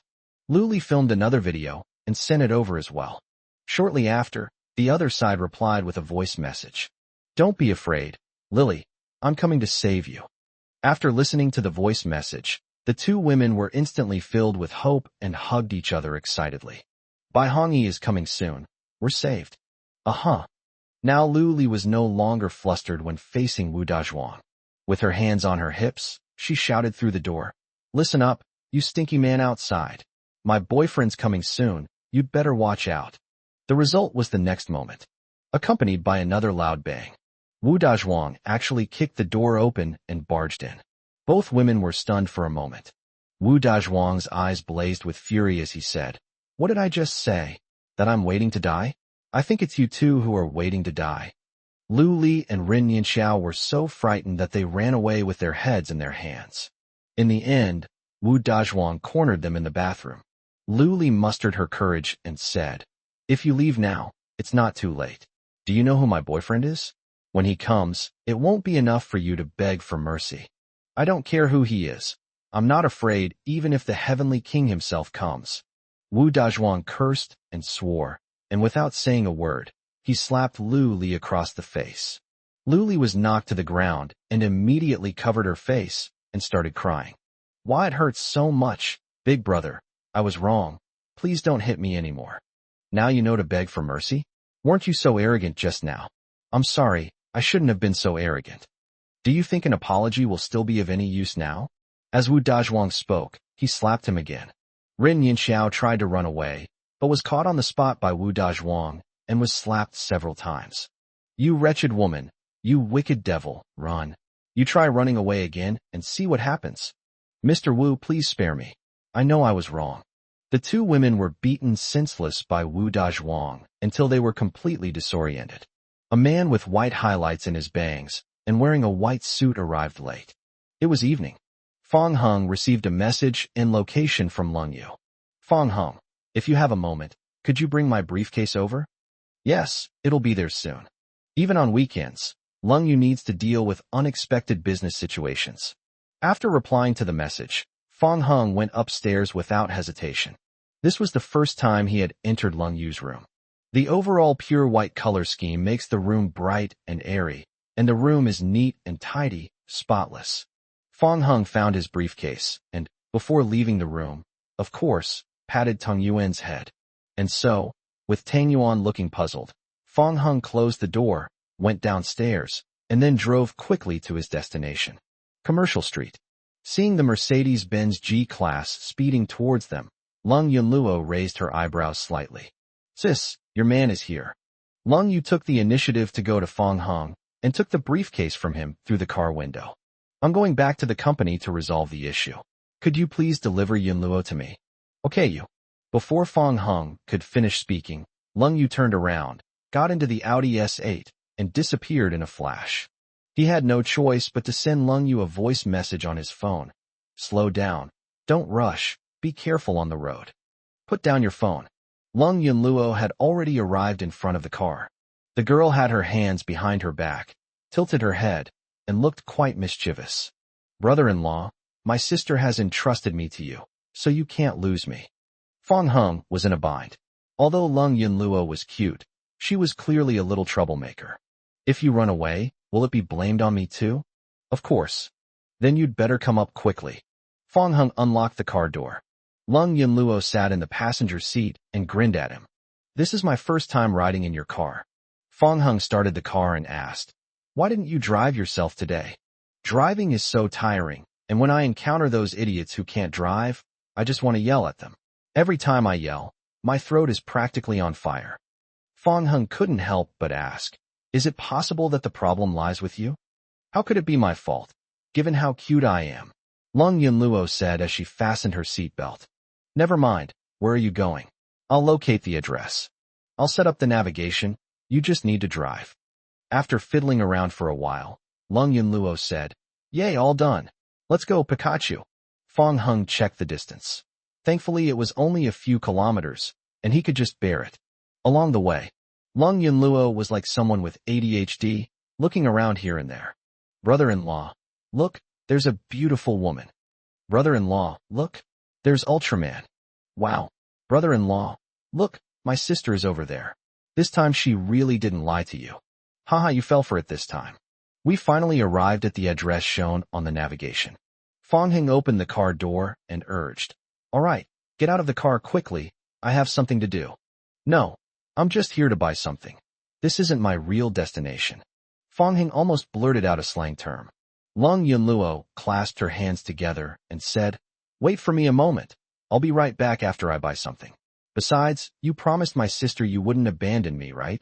Lu Li filmed another video and sent it over as well. Shortly after, the other side replied with a voice message. "Don't be afraid, Lily. I'm coming to save you." After listening to the voice message, the two women were instantly filled with hope and hugged each other excitedly. Bai Hongyi is coming soon. We're saved. Uh-huh. Now Lu Li was no longer flustered when facing Wu Dazhuang. With her hands on her hips, she shouted through the door. Listen up, you stinky man outside. My boyfriend's coming soon. You'd better watch out. The result was the next moment, accompanied by another loud bang. Wu Dazhuang actually kicked the door open and barged in. Both women were stunned for a moment. Wu Dazhuang's eyes blazed with fury as he said, What did I just say? That I'm waiting to die? I think it's you two who are waiting to die. Lu Li and Ren Yanxiao were so frightened that they ran away with their heads in their hands. In the end, Wu Dazhuang cornered them in the bathroom. Lu Li mustered her courage and said, If you leave now, it's not too late. Do you know who my boyfriend is? When he comes, it won't be enough for you to beg for mercy. I don't care who he is. I'm not afraid even if the heavenly king himself comes. Wu Dazhuang cursed and swore, and without saying a word, he slapped Lu Li across the face. Lu Li was knocked to the ground and immediately covered her face and started crying. Why it hurts so much? Big brother, I was wrong. Please don't hit me anymore. Now you know to beg for mercy? Weren't you so arrogant just now? I'm sorry, I shouldn't have been so arrogant. Do you think an apology will still be of any use now? As Wu Dazhuang spoke, he slapped him again. Ren Yanxiao tried to run away, but was caught on the spot by Wu Dazhuang and was slapped several times. You wretched woman, you wicked devil, run. You try running away again and see what happens. Mr. Wu, please spare me. I know I was wrong. The two women were beaten senseless by Wu Dazhuang until they were completely disoriented. A man with white highlights in his bangs and wearing a white suit arrived late. It was evening. Fang Heng received a message and location from Leng Yu. Fang Heng, if you have a moment, could you bring my briefcase over? Yes, it'll be there soon. Even on weekends, Leng Yu needs to deal with unexpected business situations. After replying to the message, Fang Heng went upstairs without hesitation. This was the first time he had entered Leng Yu's room. The overall pure white color scheme makes the room bright and airy, and the room is neat and tidy, spotless. Fang Heng found his briefcase and, before leaving the room, of course, patted Tang Yuan's head. And so, with Tang Yuan looking puzzled, Fang Heng closed the door, went downstairs, and then drove quickly to his destination. Commercial Street. Seeing the Mercedes-Benz G-Class speeding towards them, Leng Yunluo raised her eyebrows slightly. Sis, your man is here. Leng Yu took the initiative to go to Fang Heng and took the briefcase from him through the car window. I'm going back to the company to resolve the issue. Could you please deliver Yunluo to me? Okay, you. Before Fang Heng could finish speaking, Leng Yu turned around, got into the Audi S8, and disappeared in a flash. He had no choice but to send Leng Yu a voice message on his phone. Slow down. Don't rush. Be careful on the road. Put down your phone. Leng Yunluo had already arrived in front of the car. The girl had her hands behind her back, tilted her head, and looked quite mischievous. Brother-in-law, my sister has entrusted me to you, so you can't lose me. Fang Heng was in a bind. Although Leng Yunluo was cute, she was clearly a little troublemaker. If you run away, will it be blamed on me too? Of course. Then you'd better come up quickly. Fang Heng unlocked the car door. Leng Yunluo sat in the passenger seat and grinned at him. This is my first time riding in your car. Fang Heng started the car and asked, Why didn't you drive yourself today? Driving is so tiring, and when I encounter those idiots who can't drive, I just want to yell at them. Every time I yell, my throat is practically on fire. Fang Heng couldn't help but ask, Is it possible that the problem lies with you? How could it be my fault, given how cute I am? Leng Yunluo said as she fastened her seatbelt. Never mind, where are you going? I'll locate the address. I'll set up the navigation, you just need to drive. After fiddling around for a while, Leng Yunluo said, Yay, all done. Let's go, Pikachu. Fang Heng checked the distance. Thankfully, it was only a few kilometers, and he could just bear it. Along the way, Leng Yunluo was like someone with ADHD, looking around here and there. Brother-in-law, look, there's a beautiful woman. Brother-in-law, look, there's Ultraman. Wow. Brother-in-law, look, my sister is over there. This time she really didn't lie to you. Haha, you fell for it this time. We finally arrived at the address shown on the navigation. Fang Heng opened the car door and urged, "All right, get out of the car quickly. I have something to do." "No, I'm just here to buy something. This isn't my real destination." Fang Heng almost blurted out a slang term. Lung Yunluo clasped her hands together and said, "Wait for me a moment. I'll be right back after I buy something. Besides, you promised my sister you wouldn't abandon me, right?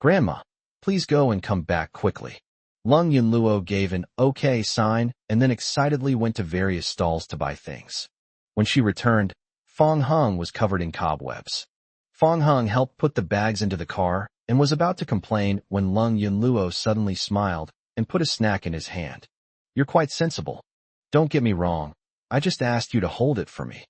Grandma, please go and come back quickly." Lung Yunluo gave an okay sign and then excitedly went to various stalls to buy things. When she returned, Fang Heng was covered in cobwebs. Fang Heng helped put the bags into the car and was about to complain when Lung Yunluo suddenly smiled and put a snack in his hand. "You're quite sensible. Don't get me wrong. I just asked you to hold it for me."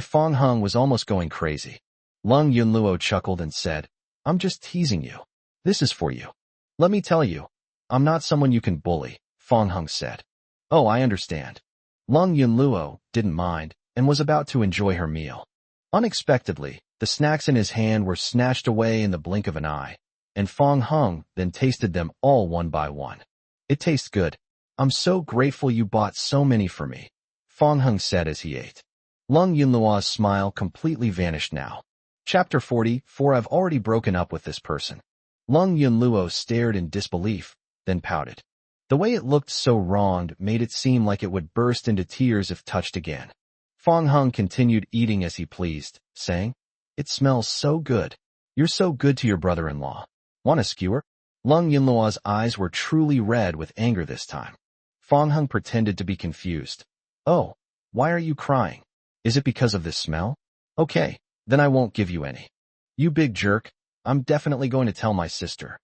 Fang Heng was almost going crazy. Lung Yunluo chuckled and said, "I'm just teasing you. This is for you. Let me tell you, I'm not someone you can bully," Fang Heng said. "Oh, I understand." Lung Yunluo didn't mind and was about to enjoy her meal. Unexpectedly, the snacks in his hand were snatched away in the blink of an eye, and Fang Heng then tasted them all one by one. "It tastes good. I'm so grateful you bought so many for me," Fang Heng said as he ate. Lung Yunluo's smile completely vanished now. Chapter 44. I've already broken up with this person. Lung Yunluo stared in disbelief, then pouted. The way it looked so wronged made it seem like it would burst into tears if touched again. Fang Heng continued eating as he pleased, saying, "It smells so good. You're so good to your brother-in-law. Want a skewer?" Lung Yunluo's eyes were truly red with anger this time. Fang Heng pretended to be confused. "Oh, why are you crying? Is it because of this smell? Okay, then I won't give you any. You big jerk, I'm definitely going to tell my sister,"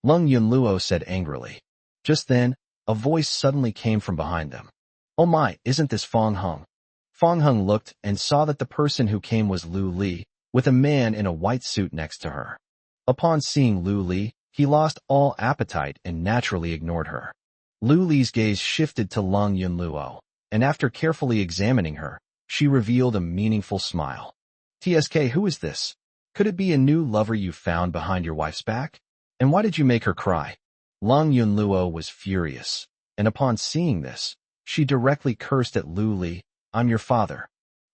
Lung Yunluo said angrily. Just then, a voice suddenly came from behind them. "Oh my, isn't this Fang Heng?" Fang Heng looked and saw that the person who came was Lu Li, with a man in a white suit next to her. Upon seeing Lu Li, he lost all appetite and naturally ignored her. Lu Li's gaze shifted to Lung Yunluo, and after carefully examining her, she revealed a meaningful smile. "TSK, who is this? Could it be a new lover you found behind your wife's back? And why did you make her cry?" Lung Yunluo was furious, and upon seeing this, she directly cursed at Lu Li. "I'm your father."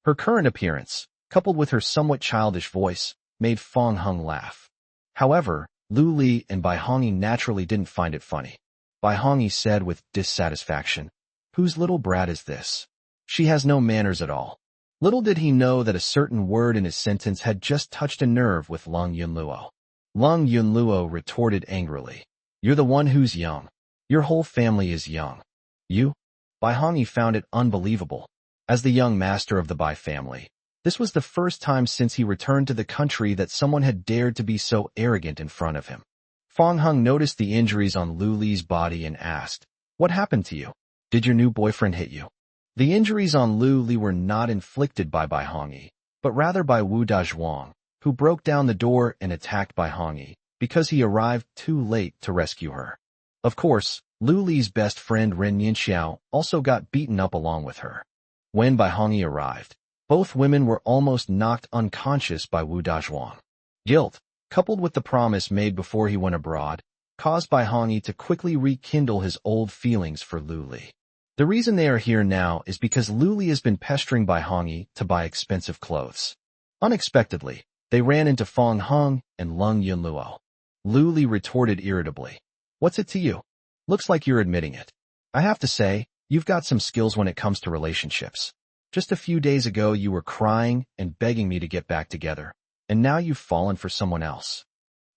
Her current appearance, coupled with her somewhat childish voice, made Fang Heng laugh. However, Lu Li and Bai Hongyi naturally didn't find it funny. Bai Hongyi said with dissatisfaction, "Whose little brat is this? She has no manners at all." Little did he know that a certain word in his sentence had just touched a nerve with Lung Yunluo. Lung Yunluo retorted angrily, "You're the one who's young. Your whole family is young. You?" Bai Hongyi found it unbelievable. As the young master of the Bai family, this was the first time since he returned to the country that someone had dared to be so arrogant in front of him. Fang Heng noticed the injuries on Lu Li's body and asked, "What happened to you? Did your new boyfriend hit you?" The injuries on Lu Li were not inflicted by Bai Hongyi, but rather by Wu Dazhuang, who broke down the door and attacked Bai Hongyi because he arrived too late to rescue her. Of course, Lu Li's best friend Ren Yinxiao also got beaten up along with her. When Bai Hongyi arrived, both women were almost knocked unconscious by Wu Dazhuang. Guilt, coupled with the promise made before he went abroad, caused Bai Hongyi to quickly rekindle his old feelings for Lu Li. The reason they are here now is because Lu Li has been pestering Bai Hongyi to buy expensive clothes. Unexpectedly, they ran into Fang Heng and Lung Yunluo. Lu Li retorted irritably, "What's it to you? Looks like you're admitting it. I have to say, you've got some skills when it comes to relationships. Just a few days ago you were crying and begging me to get back together, and now you've fallen for someone else.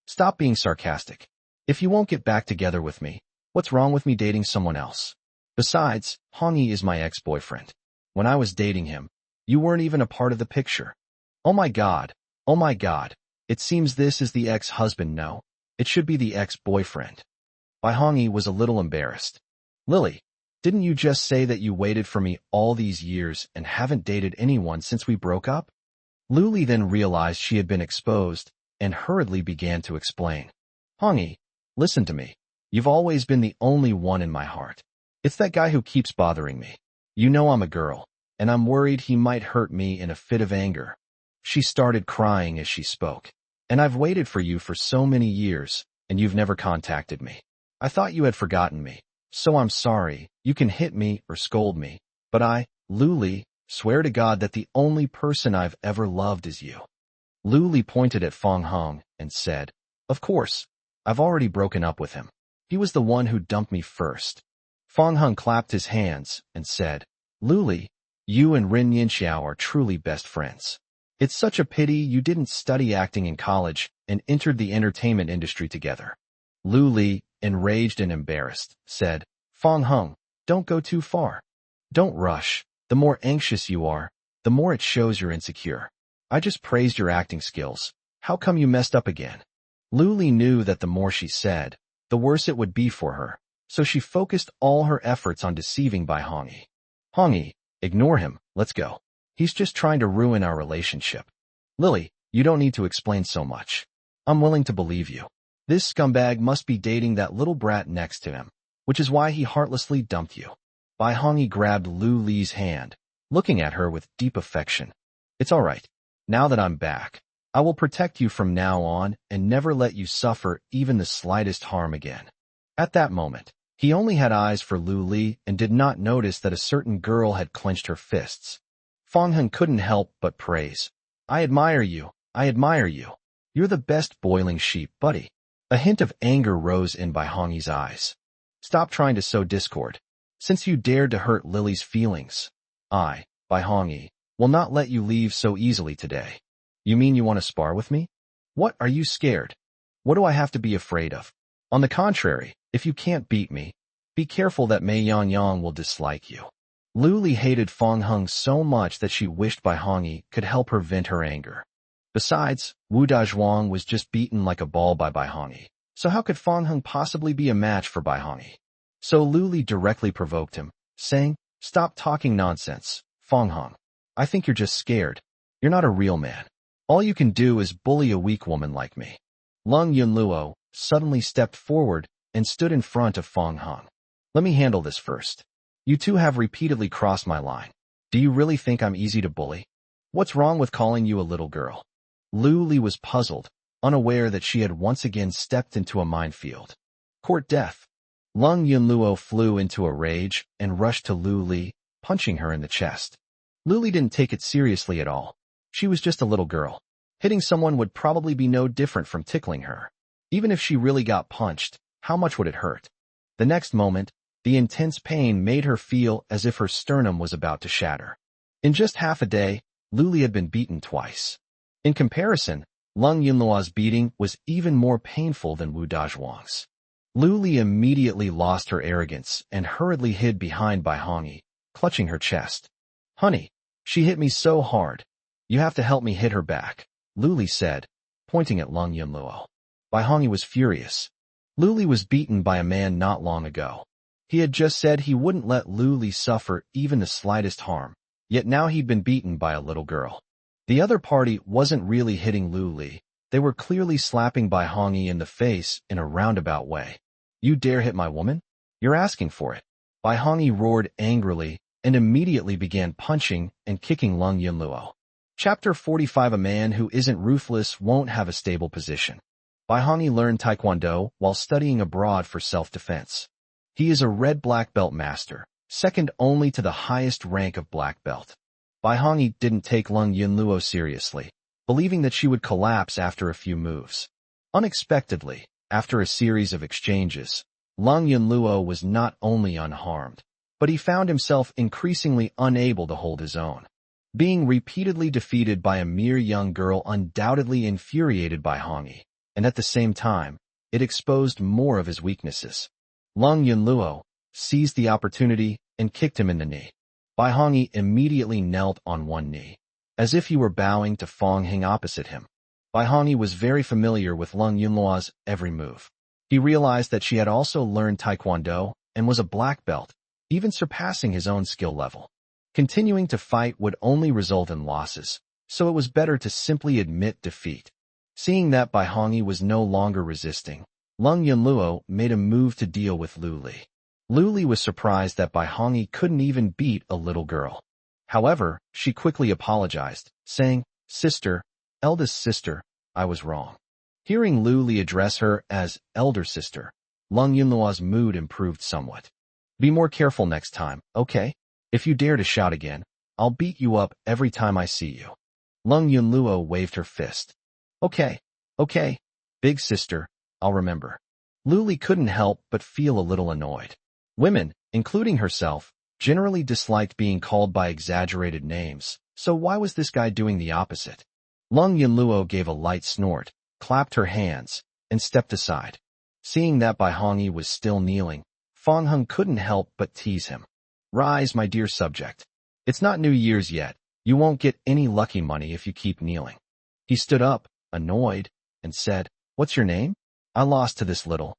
Stop being sarcastic. If you won't get back together with me, what's wrong with me dating someone else? Besides, Hongyi is my ex-boyfriend. When I was dating him, you weren't even a part of the picture. Oh my god, it seems this is the ex-husband. No, it should be the ex-boyfriend." Bai Hongyi was a little embarrassed. "Lily, didn't you just say that you waited for me all these years and haven't dated anyone since we broke up?" Lu Li then realized she had been exposed and hurriedly began to explain. "Hongyi, listen to me. You've always been the only one in my heart. It's that guy who keeps bothering me. You know I'm a girl, and I'm worried he might hurt me in a fit of anger." She started crying as she spoke. "And I've waited for you for so many years, and you've never contacted me. I thought you had forgotten me. So I'm sorry, you can hit me or scold me, but Lu Li, swear to God that the only person I've ever loved is you. Lu Li pointed at Fang Heng and said, of course, I've already broken up with him. He was the one who dumped me first. Fang Heng clapped his hands and said, Lu Li, you and Rin Yinxiao are truly best friends. It's such a pity you didn't study acting in college and entered the entertainment industry together. Lu Li, enraged and embarrassed, said, Fang Heng, don't go too far. Don't rush. The more anxious you are, the more it shows you're insecure. I just praised your acting skills. How come you messed up again? Lu Li knew that the more she said, the worse it would be for her, so she focused all her efforts on deceiving Bai Hongyi. Hongyi, ignore him, let's go. He's just trying to ruin our relationship. Lily, you don't need to explain so much. I'm willing to believe you. This scumbag must be dating that little brat next to him, which is why he heartlessly dumped you. Bai Hongyi grabbed Lu Li's hand, looking at her with deep affection. It's all right. Now that I'm back, I will protect you from now on and never let you suffer even the slightest harm again. At that moment, he only had eyes for Lu Li and did not notice that a certain girl had clenched her fists. Fang Heng couldn't help but praise. I admire you. I admire you. You're the best boiling sheep, buddy. A hint of anger rose in Bai Hongyi's eyes. Stop trying to sow discord. Since you dared to hurt Lily's feelings, I, Bai Hongyi, will not let you leave so easily today. You mean you want to spar with me? What, are you scared? What do I have to be afraid of? On the contrary, if you can't beat me, be careful that Mei Yangyang will dislike you. Lu Li hated Fang Heng so much that she wished Bai Hongyi could help her vent her anger. Besides, Wu Dazhuang was just beaten like a ball by Bai Hongyi, so how could Fang Heng possibly be a match for Bai Hongyi? So Lu Li directly provoked him, saying, stop talking nonsense, Fang Heng. I think you're just scared. You're not a real man. All you can do is bully a weak woman like me. Lung Yunluo suddenly stepped forward and stood in front of Fang Heng. Let me handle this first. You two have repeatedly crossed my line. Do you really think I'm easy to bully? What's wrong with calling you a little girl? Lu Li was puzzled, unaware that she had once again stepped into a minefield. Court death. Lung Yunluo flew into a rage and rushed to Lu Li, punching her in the chest. Lu Li didn't take it seriously at all. She was just a little girl. Hitting someone would probably be no different from tickling her. Even if she really got punched, how much would it hurt? The next moment, the intense pain made her feel as if her sternum was about to shatter. In just half a day, Lu Li had been beaten twice. In comparison, Lung Yunluo's beating was even more painful than Wu Dazhuang's. Lu Li immediately lost her arrogance and hurriedly hid behind Bai Hongyi, clutching her chest. Honey, she hit me so hard. You have to help me hit her back, Lu Li said, pointing at Lung Yunluo. Bai Hongyi was furious. Lu Li was beaten by a man not long ago. He had just said he wouldn't let Lu Li suffer even the slightest harm, yet now he'd been beaten by a little girl. The other party wasn't really hitting Lu Li. They were clearly slapping Bai Hongyi in the face in a roundabout way. You dare hit my woman? You're asking for it. Bai Hongyi roared angrily and immediately began punching and kicking Lung Yunluo. Chapter 45. A man who isn't ruthless won't have a stable position. Bai Hongyi learned Taekwondo while studying abroad for self-defense. He is a red black belt master, second only to the highest rank of black belt. Bai Hongyi didn't take Lung Yunluo seriously, believing that she would collapse after a few moves. Unexpectedly, after a series of exchanges, Lung Yunluo was not only unharmed, but he found himself increasingly unable to hold his own. Being repeatedly defeated by a mere young girl undoubtedly infuriated Bai Hongyi, and at the same time, it exposed more of his weaknesses. Lung Yunluo seized the opportunity and kicked him in the knee. Bai Hongyi immediately knelt on one knee, as if he were bowing to Fang Heng opposite him. Bai Hongyi was very familiar with Lung Yunluo's every move. He realized that she had also learned Taekwondo and was a black belt, even surpassing his own skill level. Continuing to fight would only result in losses, so it was better to simply admit defeat. Seeing that Bai Hongyi was no longer resisting, Lung Yunluo made a move to deal with Lu Li. Lu Li was surprised that Bai Hongyi couldn't even beat a little girl. However, she quickly apologized, saying, Sister, eldest sister, I was wrong. Hearing Lu Li address her as elder sister, Lung Yunluo's mood improved somewhat. Be more careful next time, okay? If you dare to shout again, I'll beat you up every time I see you. Lung Yunluo waved her fist. Okay, okay, big sister, I'll remember. Luli couldn't help but feel a little annoyed. Women, including herself, generally disliked being called by exaggerated names, so why was this guy doing the opposite? Lung Yunluo gave a light snort, clapped her hands, and stepped aside. Seeing that Bai Hongyi was still kneeling, Fang Heng couldn't help but tease him. Rise, my dear subject. It's not New Year's yet. You won't get any lucky money if you keep kneeling. He stood up, annoyed, and said, What's your name? I lost to this little.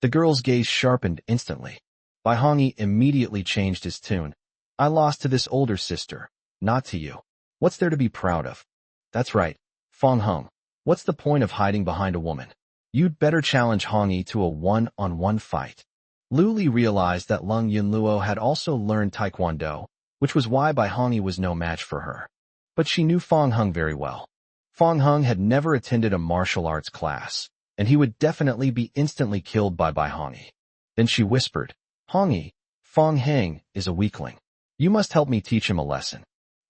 The girl's gaze sharpened instantly. Bai Hongyi immediately changed his tune. I lost to this older sister, not to you. What's there to be proud of? That's right, Fang Heng. What's the point of hiding behind a woman? You'd better challenge Hongyi to a one-on-one fight. Luli realized that Lung Yunluo had also learned Taekwondo, which was why Bai Hongyi was no match for her. But she knew Fang Heng very well. Fang Heng had never attended a martial arts class, and he would definitely be instantly killed by Bai Hongyi. Then she whispered, Hongyi, Fang Heng is a weakling. You must help me teach him a lesson.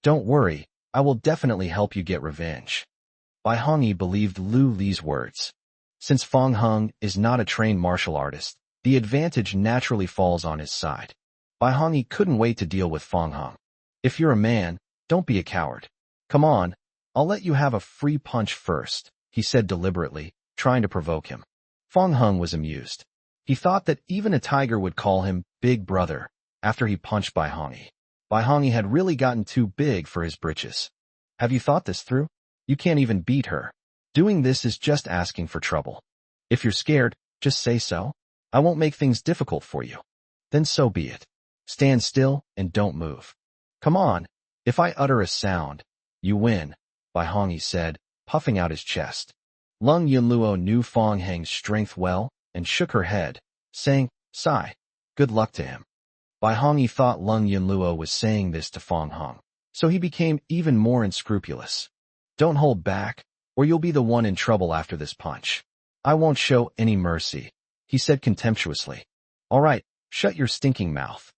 Don't worry, I will definitely help you get revenge. Bai Hongyi believed Lu Li's words. Since Fang Heng is not a trained martial artist, the advantage naturally falls on his side. Bai Hongyi couldn't wait to deal with Fang Heng. If you're a man, don't be a coward. Come on, I'll let you have a free punch first, he said deliberately, trying to provoke him. Fang Heng was amused. He thought that even a tiger would call him Big Brother after he punched Bai Hongyi. Bai Hongyi had really gotten too big for his britches. Have you thought this through? You can't even beat her. Doing this is just asking for trouble. If you're scared, just say so. I won't make things difficult for you. Then so be it. Stand still and don't move. Come on, if I utter a sound, you win, Bai Hongyi said, puffing out his chest. Lung Yunluo knew Fang Heng's strength well and shook her head, saying, Sigh, good luck to him. Bai Hongyi thought Lung Yunluo was saying this to Fang Heng, so he became even more unscrupulous. Don't hold back, or you'll be the one in trouble after this punch. I won't show any mercy, he said contemptuously. All right, shut your stinking mouth.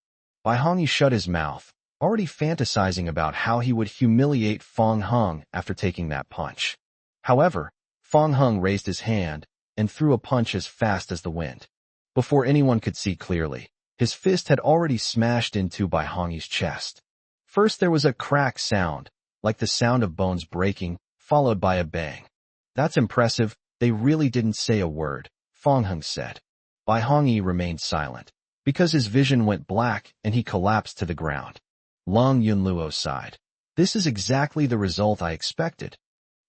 Bai Hongyi shut his mouth, already fantasizing about how he would humiliate Fang Heng after taking that punch. However, Fang Heng raised his hand and threw a punch as fast as the wind. Before anyone could see clearly, his fist had already smashed into Bai Hongyi's chest. First there was a crack sound, like the sound of bones breaking, followed by a bang. That's impressive, they really didn't say a word, Fang Heng said. Bai Hongyi remained silent, because his vision went black and he collapsed to the ground. Lung Yunluo sighed. This is exactly the result I expected.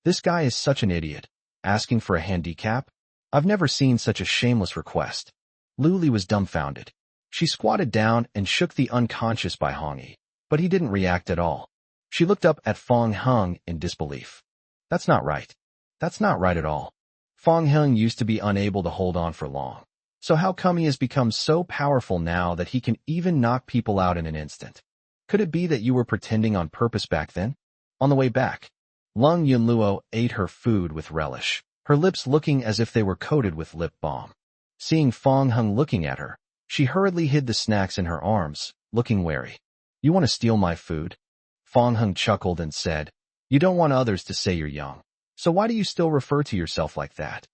This guy is such an idiot, asking for a handicap. I've never seen such a shameless request. Luli was dumbfounded. She squatted down and shook the unconscious Bai Hongyi, but he didn't react at all. She looked up at Fang Heng in disbelief. That's not right. That's not right at all. Fang Heng used to be unable to hold on for long. So how come he has become so powerful now that he can even knock people out in an instant? Could it be that you were pretending on purpose back then? On the way back, Lung Yunluo ate her food with relish, her lips looking as if they were coated with lip balm. Seeing Fang Heng looking at her, she hurriedly hid the snacks in her arms, looking wary. You want to steal my food? Fang Heng chuckled and said, You don't want others to say you're young. So why do you still refer to yourself like that?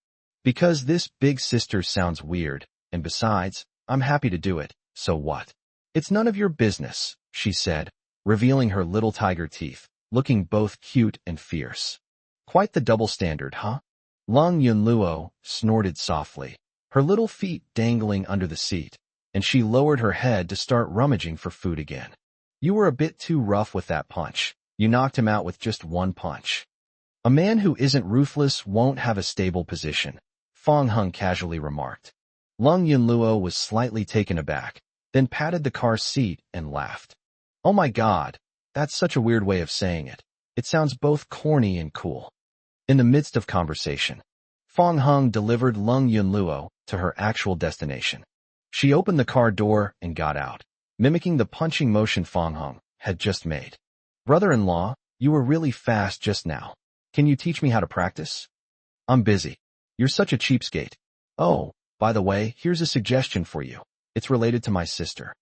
Because this big sister sounds weird, and besides, I'm happy to do it, so what? It's none of your business, she said, revealing her little tiger teeth, looking both cute and fierce. Quite the double standard, huh? Lung Yunluo snorted softly, her little feet dangling under the seat, and she lowered her head to start rummaging for food again. You were a bit too rough with that punch. You knocked him out with just one punch. A man who isn't ruthless won't have a stable position, Fang Heng casually remarked. Lung Yunluo was slightly taken aback, then patted the car seat and laughed. Oh my god, that's such a weird way of saying it. It sounds both corny and cool. In the midst of conversation, Fang Heng delivered Lung Yunluo to her actual destination. She opened the car door and got out, mimicking the punching motion Fang Heng had just made. Brother-in-law, you were really fast just now. Can you teach me how to practice? I'm busy. You're such a cheapskate. Oh, by the way, here's a suggestion for you. It's related to my sister.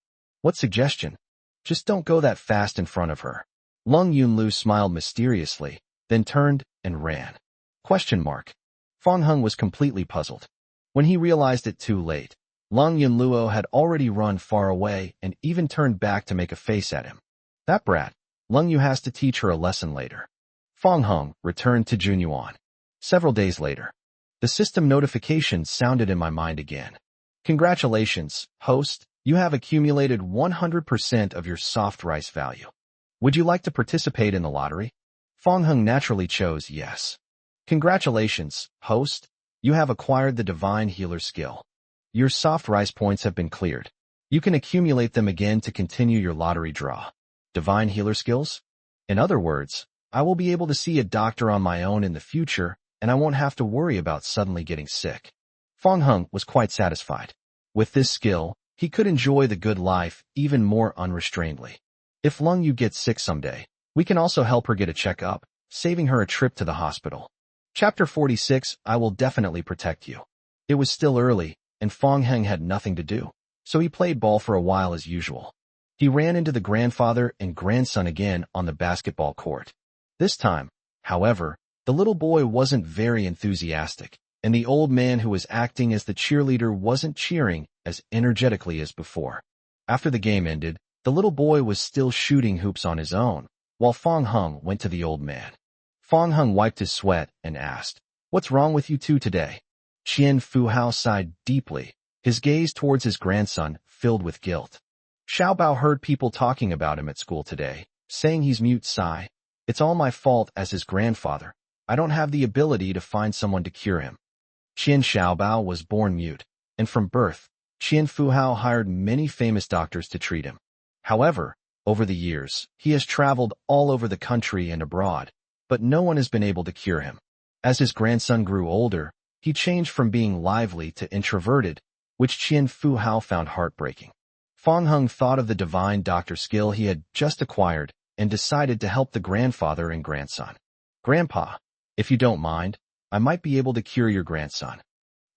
What suggestion? Just don't go that fast in front of her. Lung Yunlu smiled mysteriously, then turned and ran. Question mark. Fang Heng was completely puzzled. When he realized it too late, Lung Yunluo had already run far away and even turned back to make a face at him. That brat. Lung Yu has to teach her a lesson later. Fang Heng returned to Junyuan. Several days later, the system notification sounded in my mind again. Congratulations, host, you have accumulated 100% of your soft rice value. Would you like to participate in the lottery? Fang Heng naturally chose yes. Congratulations, host, you have acquired the divine healer skill. Your soft rice points have been cleared. You can accumulate them again to continue your lottery draw. Divine healer skills? In other words, I will be able to see a doctor on my own in the future, and I won't have to worry about suddenly getting sick. Fang Heng was quite satisfied. With this skill, he could enjoy the good life even more unrestrainedly. If Lung Yu gets sick someday, we can also help her get a checkup, saving her a trip to the hospital. Chapter 46, I will definitely protect you. It was still early, and Fang Heng had nothing to do, so he played ball for a while as usual. He ran into the grandfather and grandson again on the basketball court. This time, however, the little boy wasn't very enthusiastic, and the old man who was acting as the cheerleader wasn't cheering as energetically as before. After the game ended, the little boy was still shooting hoops on his own, while Fang Heng went to the old man. Fang Heng wiped his sweat and asked, "What's wrong with you two today?" Qian Fuhao sighed deeply, his gaze towards his grandson filled with guilt. Xiaobao heard people talking about him at school today, saying he's mute sigh. It's all my fault as his grandfather. I don't have the ability to find someone to cure him. Qian Xiaobao was born mute, and from birth, Qian Fuhao hired many famous doctors to treat him. However, over the years, he has traveled all over the country and abroad, but no one has been able to cure him. As his grandson grew older, he changed from being lively to introverted, which Qian Fuhao found heartbreaking. Fang Heng thought of the divine doctor skill he had just acquired and decided to help the grandfather and grandson. Grandpa, if you don't mind, I might be able to cure your grandson.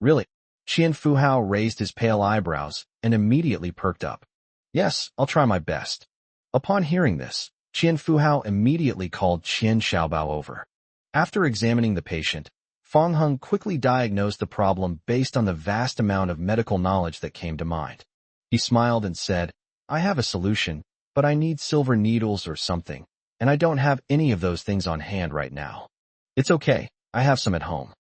Really? Qian Fuhao raised his pale eyebrows and immediately perked up. Yes, I'll try my best. Upon hearing this, Qian Fuhao immediately called Qian Xiaobao over. After examining the patient, Fang Heng quickly diagnosed the problem based on the vast amount of medical knowledge that came to mind. He smiled and said, I have a solution, but I need silver needles or something, and I don't have any of those things on hand right now. It's okay, I have some at home.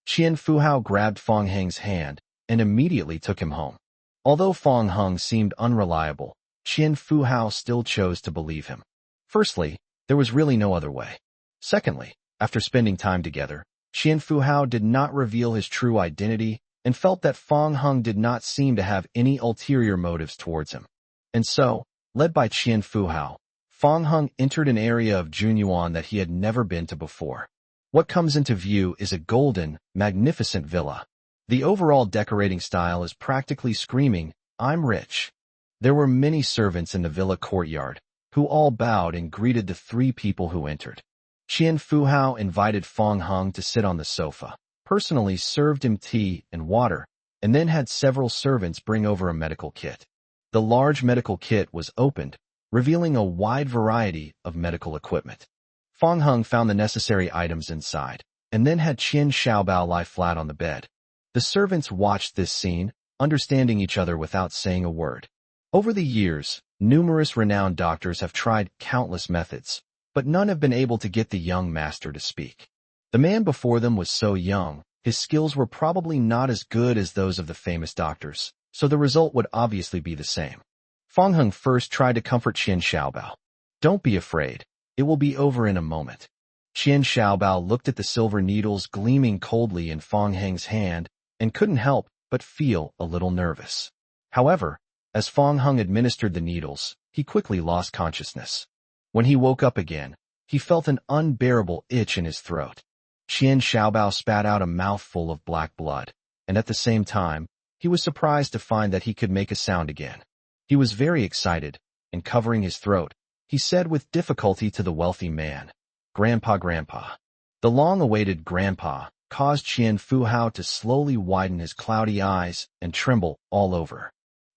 Qian Fuhao grabbed Fang Heng's hand and immediately took him home. Although Fang Heng seemed unreliable, Qian Fuhao still chose to believe him. Firstly, there was really no other way. Secondly, after spending time together, Qian Fuhao did not reveal his true identity and felt that Fang Heng did not seem to have any ulterior motives towards him. And so, led by Qian Fuhao, Fang Heng entered an area of Junyuan that he had never been to before. What comes into view is a golden, magnificent villa. The overall decorating style is practically screaming, I'm rich. There were many servants in the villa courtyard, who all bowed and greeted the three people who entered. Qian Fuhao invited Fang Heng to sit on the sofa, personally served him tea and water, and then had several servants bring over a medical kit. The large medical kit was opened, revealing a wide variety of medical equipment. Fang Heng found the necessary items inside, and then had Qian Xiaobao lie flat on the bed. The servants watched this scene, understanding each other without saying a word. Over the years, numerous renowned doctors have tried countless methods, but none have been able to get the young master to speak. The man before them was so young, his skills were probably not as good as those of the famous doctors, so the result would obviously be the same. Fang Heng first tried to comfort Qian Xiaobao. Don't be afraid, it will be over in a moment. Qian Xiaobao looked at the silver needles gleaming coldly in Fang Heng's hand and couldn't help but feel a little nervous. However, as Fang Heng administered the needles, he quickly lost consciousness. When he woke up again, he felt an unbearable itch in his throat. Qian Xiaobao spat out a mouthful of black blood, and at the same time, he was surprised to find that he could make a sound again. He was very excited, and covering his throat, he said with difficulty to the wealthy man, Grandpa, Grandpa. The long-awaited Grandpa caused Qian Fuhao to slowly widen his cloudy eyes and tremble all over.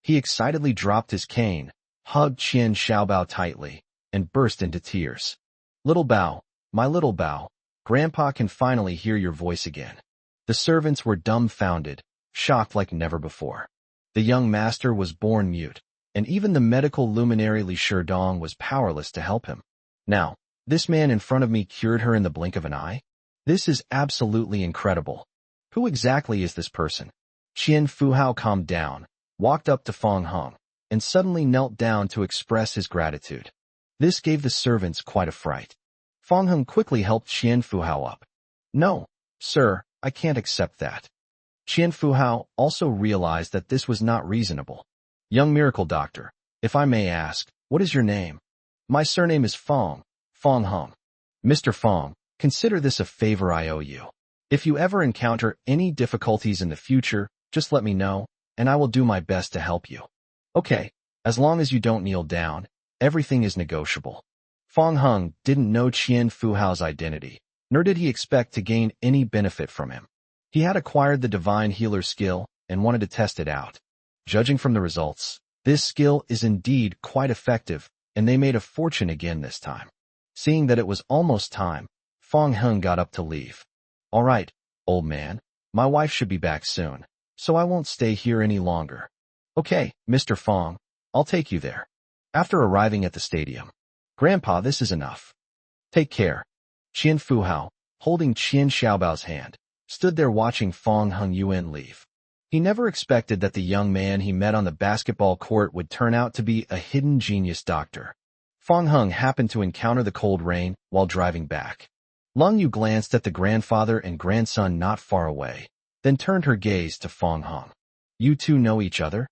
He excitedly dropped his cane, hugged Qian Xiaobao tightly, and burst into tears. Little Bao, my little Bao, Grandpa can finally hear your voice again. The servants were dumbfounded, shocked like never before. The young master was born mute, and even the medical luminary Li Sherdong was powerless to help him. Now, this man in front of me cured her in the blink of an eye? This is absolutely incredible. Who exactly is this person? Qian Fuhao calmed down, walked up to Fang Heng, and suddenly knelt down to express his gratitude. This gave the servants quite a fright. Fang Heng quickly helped Qian Fuhao up. No, sir, I can't accept that. Qian Fuhao also realized that this was not reasonable. Young miracle doctor, if I may ask, what is your name? My surname is Fang Heng. Mr. Fang, consider this a favor I owe you. If you ever encounter any difficulties in the future, just let me know, and I will do my best to help you. Okay, as long as you don't kneel down, everything is negotiable. Fang Heng didn't know Qian Fuhao's identity, nor did he expect to gain any benefit from him. He had acquired the divine healer skill and wanted to test it out. Judging from the results, this skill is indeed quite effective, and they made a fortune again this time. Seeing that it was almost time, Fang Heng got up to leave. All right, old man, my wife should be back soon, so I won't stay here any longer. Okay, Mr. Fang, I'll take you there. After arriving at the stadium, Grandpa, this is enough. Take care. Qian Fuhao, holding Qian Xiaobao's hand, stood there watching Fang Heng Yuan leave. He never expected that the young man he met on the basketball court would turn out to be a hidden genius doctor. Fang Heng happened to encounter the cold rain while driving back. Lung Yu glanced at the grandfather and grandson not far away, then turned her gaze to Fang Heng. You two know each other?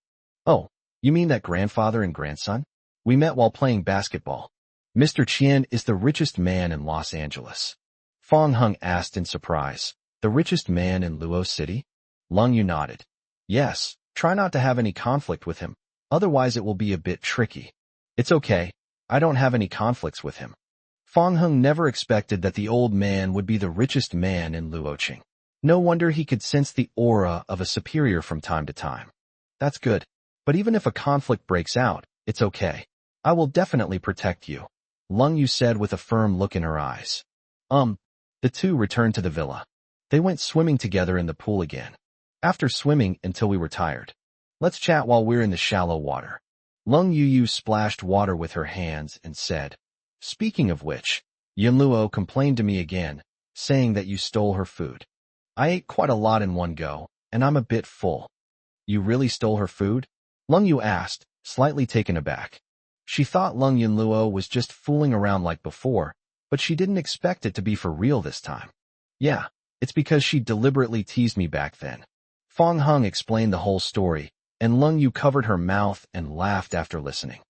Oh, you mean that grandfather and grandson? We met while playing basketball. Mr. Qian is the richest man in Los Angeles. Fang Heng asked in surprise. The richest man in Luo City? Lung Yu nodded. Yes, try not to have any conflict with him, otherwise it will be a bit tricky. It's okay, I don't have any conflicts with him. Fang Heng never expected that the old man would be the richest man in Luoqing. No wonder he could sense the aura of a superior from time to time. That's good, but even if a conflict breaks out, it's okay. I will definitely protect you, Lung Yu said with a firm look in her eyes. The two returned to the villa. They went swimming together in the pool again. After swimming until we were tired. Let's chat while we're in the shallow water. Lung Yu splashed water with her hands and said, Speaking of which, Yunluo complained to me again, saying that you stole her food. I ate quite a lot in one go, and I'm a bit full. You really stole her food? Lung Yu asked, slightly taken aback. She thought Lung Yunluo was just fooling around like before, but she didn't expect it to be for real this time. Yeah, it's because she deliberately teased me back then. Fang Heng explained the whole story, and Lung Yu covered her mouth and laughed after listening.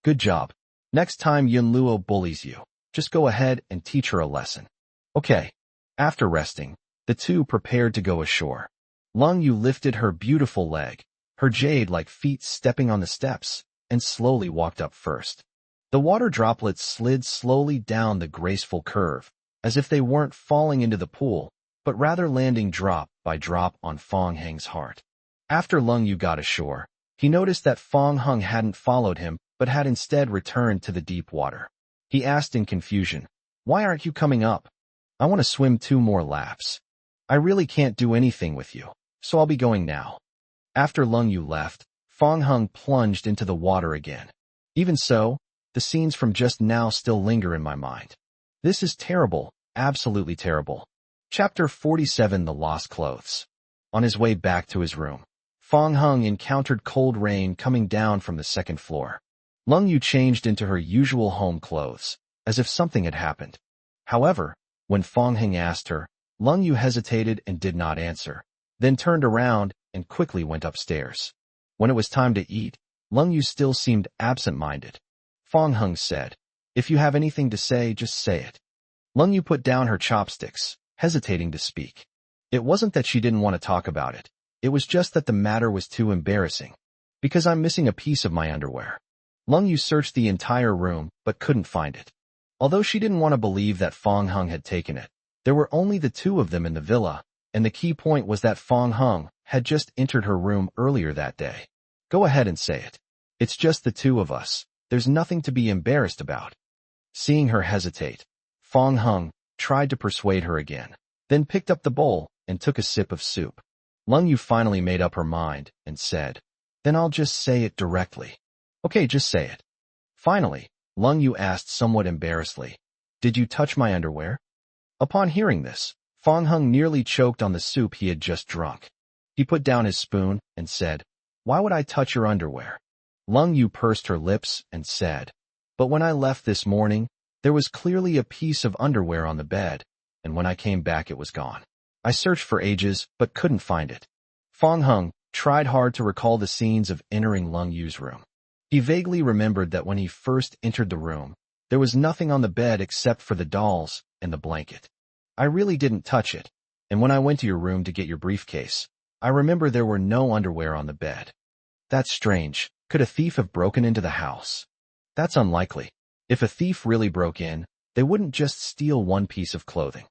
Good job. Next time Yunluo bullies you, just go ahead and teach her a lesson. Okay. After resting, the two prepared to go ashore. Lung Yu lifted her beautiful leg, her jade-like feet stepping on the steps, and slowly walked up first. The water droplets slid slowly down the graceful curve, as if they weren't falling into the pool, but rather landing drop by drop on Fang Heng's heart. After Lung Yu got ashore, he noticed that Fang Heng hadn't followed him, but had instead returned to the deep water. He asked in confusion, Why aren't you coming up? I want to swim 2 more laps. I really can't do anything with you, so I'll be going now. After Lung Yu left, Fang Heng plunged into the water again. Even so, the scenes from just now still linger in my mind. This is terrible, absolutely terrible. Chapter 47 The Lost Clothes. On his way back to his room, Fang Heng encountered cold rain coming down from the 2nd floor. Lung Yu changed into her usual home clothes, as if something had happened. However, when Fang Heng asked her, Lung Yu hesitated and did not answer, then turned around and quickly went upstairs. When it was time to eat, Lung Yu still seemed absent-minded. Fang Heng said, If you have anything to say, just say it. Lung Yu put down her chopsticks, hesitating to speak. It wasn't that she didn't want to talk about it. It was just that the matter was too embarrassing. Because I'm missing a piece of my underwear. Lung Yu searched the entire room, but couldn't find it. Although she didn't want to believe that Fang Heng had taken it, there were only the 2 of them in the villa, and the key point was that Fang Heng had just entered her room earlier that day. Go ahead and say it. It's just the two of us. There's nothing to be embarrassed about. Seeing her hesitate, Fong Hung tried to persuade her again, then picked up the bowl and took a sip of soup. Lung Yu finally made up her mind and said, then I'll just say it directly. Okay, just say it. Finally, Lung Yu asked somewhat embarrassedly, did you touch my underwear? Upon hearing this, Fong Hung nearly choked on the soup he had just drunk. He put down his spoon and said, why would I touch your underwear? Lung Yu pursed her lips and said, but when I left this morning, there was clearly a piece of underwear on the bed, and when I came back it was gone. I searched for ages, but couldn't find it. Fong Hung tried hard to recall the scenes of entering Lung Yu's room. He vaguely remembered that when he first entered the room, there was nothing on the bed except for the dolls and the blanket. I really didn't touch it, and when I went to your room to get your briefcase, I remember there were no underwear on the bed. That's strange. Could a thief have broken into the house? That's unlikely. If a thief really broke in, they wouldn't just steal one piece of clothing.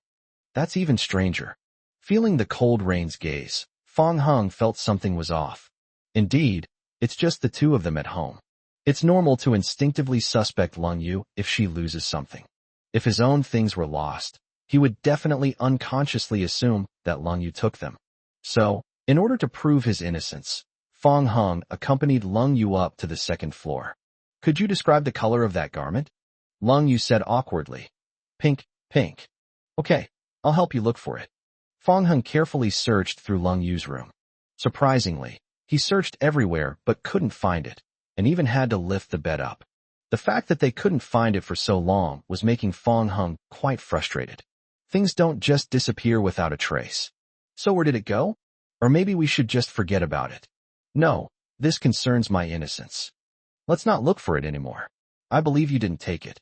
That's even stranger. Feeling the cold rain's gaze, Fong Hung felt something was off. Indeed, it's just the two of them at home. It's normal to instinctively suspect Lung Yu if she loses something. If his own things were lost, he would definitely unconsciously assume that Lung Yu took them. So, in order to prove his innocence, Fong Hung accompanied Lung Yu up to the second floor. Could you describe the color of that garment? Lung Yu said awkwardly. Pink, pink. Okay, I'll help you look for it. Fong Hung carefully searched through Lung Yu's room. Surprisingly, he searched everywhere but couldn't find it, and even had to lift the bed up. The fact that they couldn't find it for so long was making Fong Hung quite frustrated. Things don't just disappear without a trace. So where did it go? Or maybe we should just forget about it. No, this concerns my innocence. Let's not look for it anymore. I believe you didn't take it.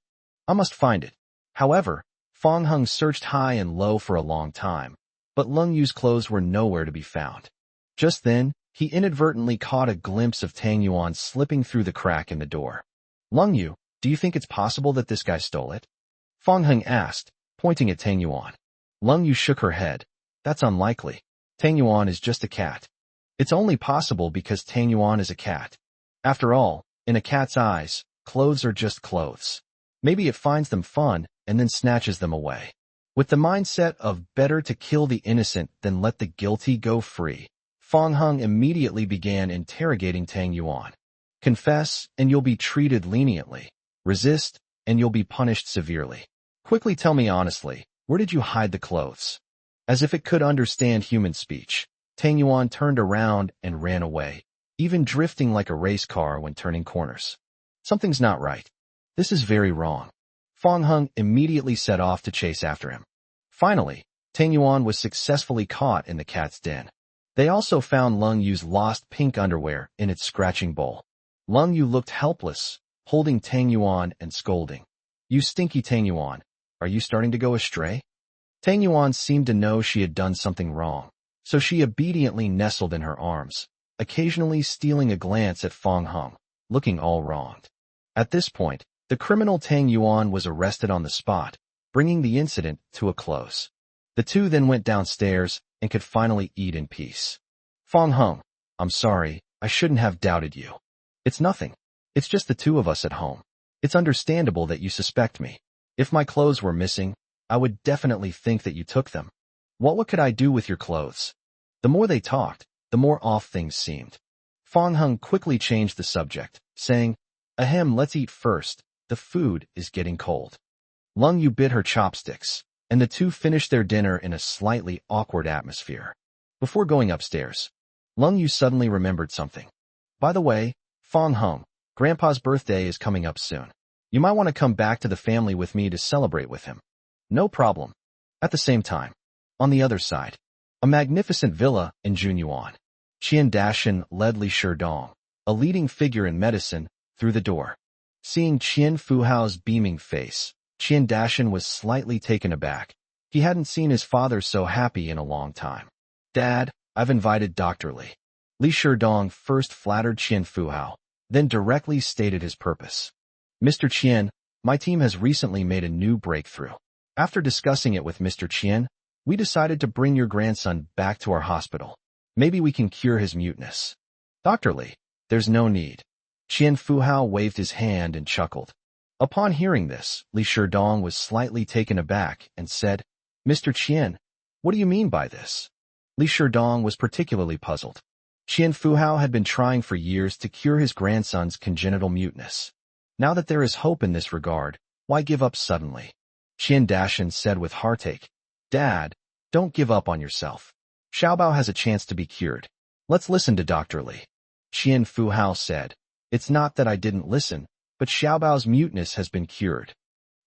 I must find it. However, Fong Hung searched high and low for a long time, but Lung Yu's clothes were nowhere to be found. Just then, he inadvertently caught a glimpse of Tang Yuan slipping through the crack in the door. Lung Yu, do you think it's possible that this guy stole it? Fong Hung asked, pointing at Tang Yuan. Lung Yu shook her head. That's unlikely. Tang Yuan is just a cat. It's only possible because Tang Yuan is a cat. After all, in a cat's eyes, clothes are just clothes. Maybe it finds them fun and then snatches them away. With the mindset of better to kill the innocent than let the guilty go free, Fong Hung immediately began interrogating Tang Yuan. Confess, and you'll be treated leniently. Resist, and you'll be punished severely. Quickly tell me honestly, where did you hide the clothes? As if it could understand human speech, Tang Yuan turned around and ran away, even drifting like a race car when turning corners. Something's not right. This is very wrong. Fong Hung immediately set off to chase after him. Finally, Tang Yuan was successfully caught in the cat's den. They also found Lung Yu's lost pink underwear in its scratching bowl. Lung Yu looked helpless, holding Tang Yuan and scolding. You stinky Tang Yuan, are you starting to go astray? Tang Yuan seemed to know she had done something wrong, so she obediently nestled in her arms, occasionally stealing a glance at Fong Hung, looking all wronged. At this point, the criminal Tang Yuan was arrested on the spot, bringing the incident to a close. The two then went downstairs and could finally eat in peace. Fong Hung, I'm sorry, I shouldn't have doubted you. It's nothing. It's just the two of us at home. It's understandable that you suspect me. If my clothes were missing, I would definitely think that you took them. What could I do with your clothes? The more they talked, the more off things seemed. Fong Hung quickly changed the subject, saying, Ahem, let's eat first. The food is getting cold. Lung Yu bit her chopsticks, and the two finished their dinner in a slightly awkward atmosphere. Before going upstairs, Lung Yu suddenly remembered something. By the way, Fong Hung, Grandpa's birthday is coming up soon. You might want to come back to the family with me to celebrate with him. No problem. At the same time, on the other side, a magnificent villa in Junyuan. Qian Dashan led Li Sherdong, a leading figure in medicine, through the door. Seeing Qian Fuhao's beaming face, Qian Dashan was slightly taken aback. He hadn't seen his father so happy in a long time. Dad, I've invited Dr. Li. Li Sherdong first flattered Qian Fuhao, then directly stated his purpose. Mr. Qian, my team has recently made a new breakthrough. After discussing it with Mr. Qian, we decided to bring your grandson back to our hospital. Maybe we can cure his muteness. Dr. Li, There's no need. Qian Fuhao waved his hand and chuckled. Upon hearing this, Li Sherdong was slightly taken aback and said, Mr. Qian, what do you mean by this? Li Sherdong was particularly puzzled. Qian Fuhao had been trying for years to cure his grandson's congenital muteness. Now that there is hope in this regard, why give up suddenly? Qian Dashan said with heartache, Dad, don't give up on yourself. Xiaobao has a chance to be cured. Let's listen to Dr. Li. Qian Fuhao said, It's not that I didn't listen, but Xiaobao's muteness has been cured.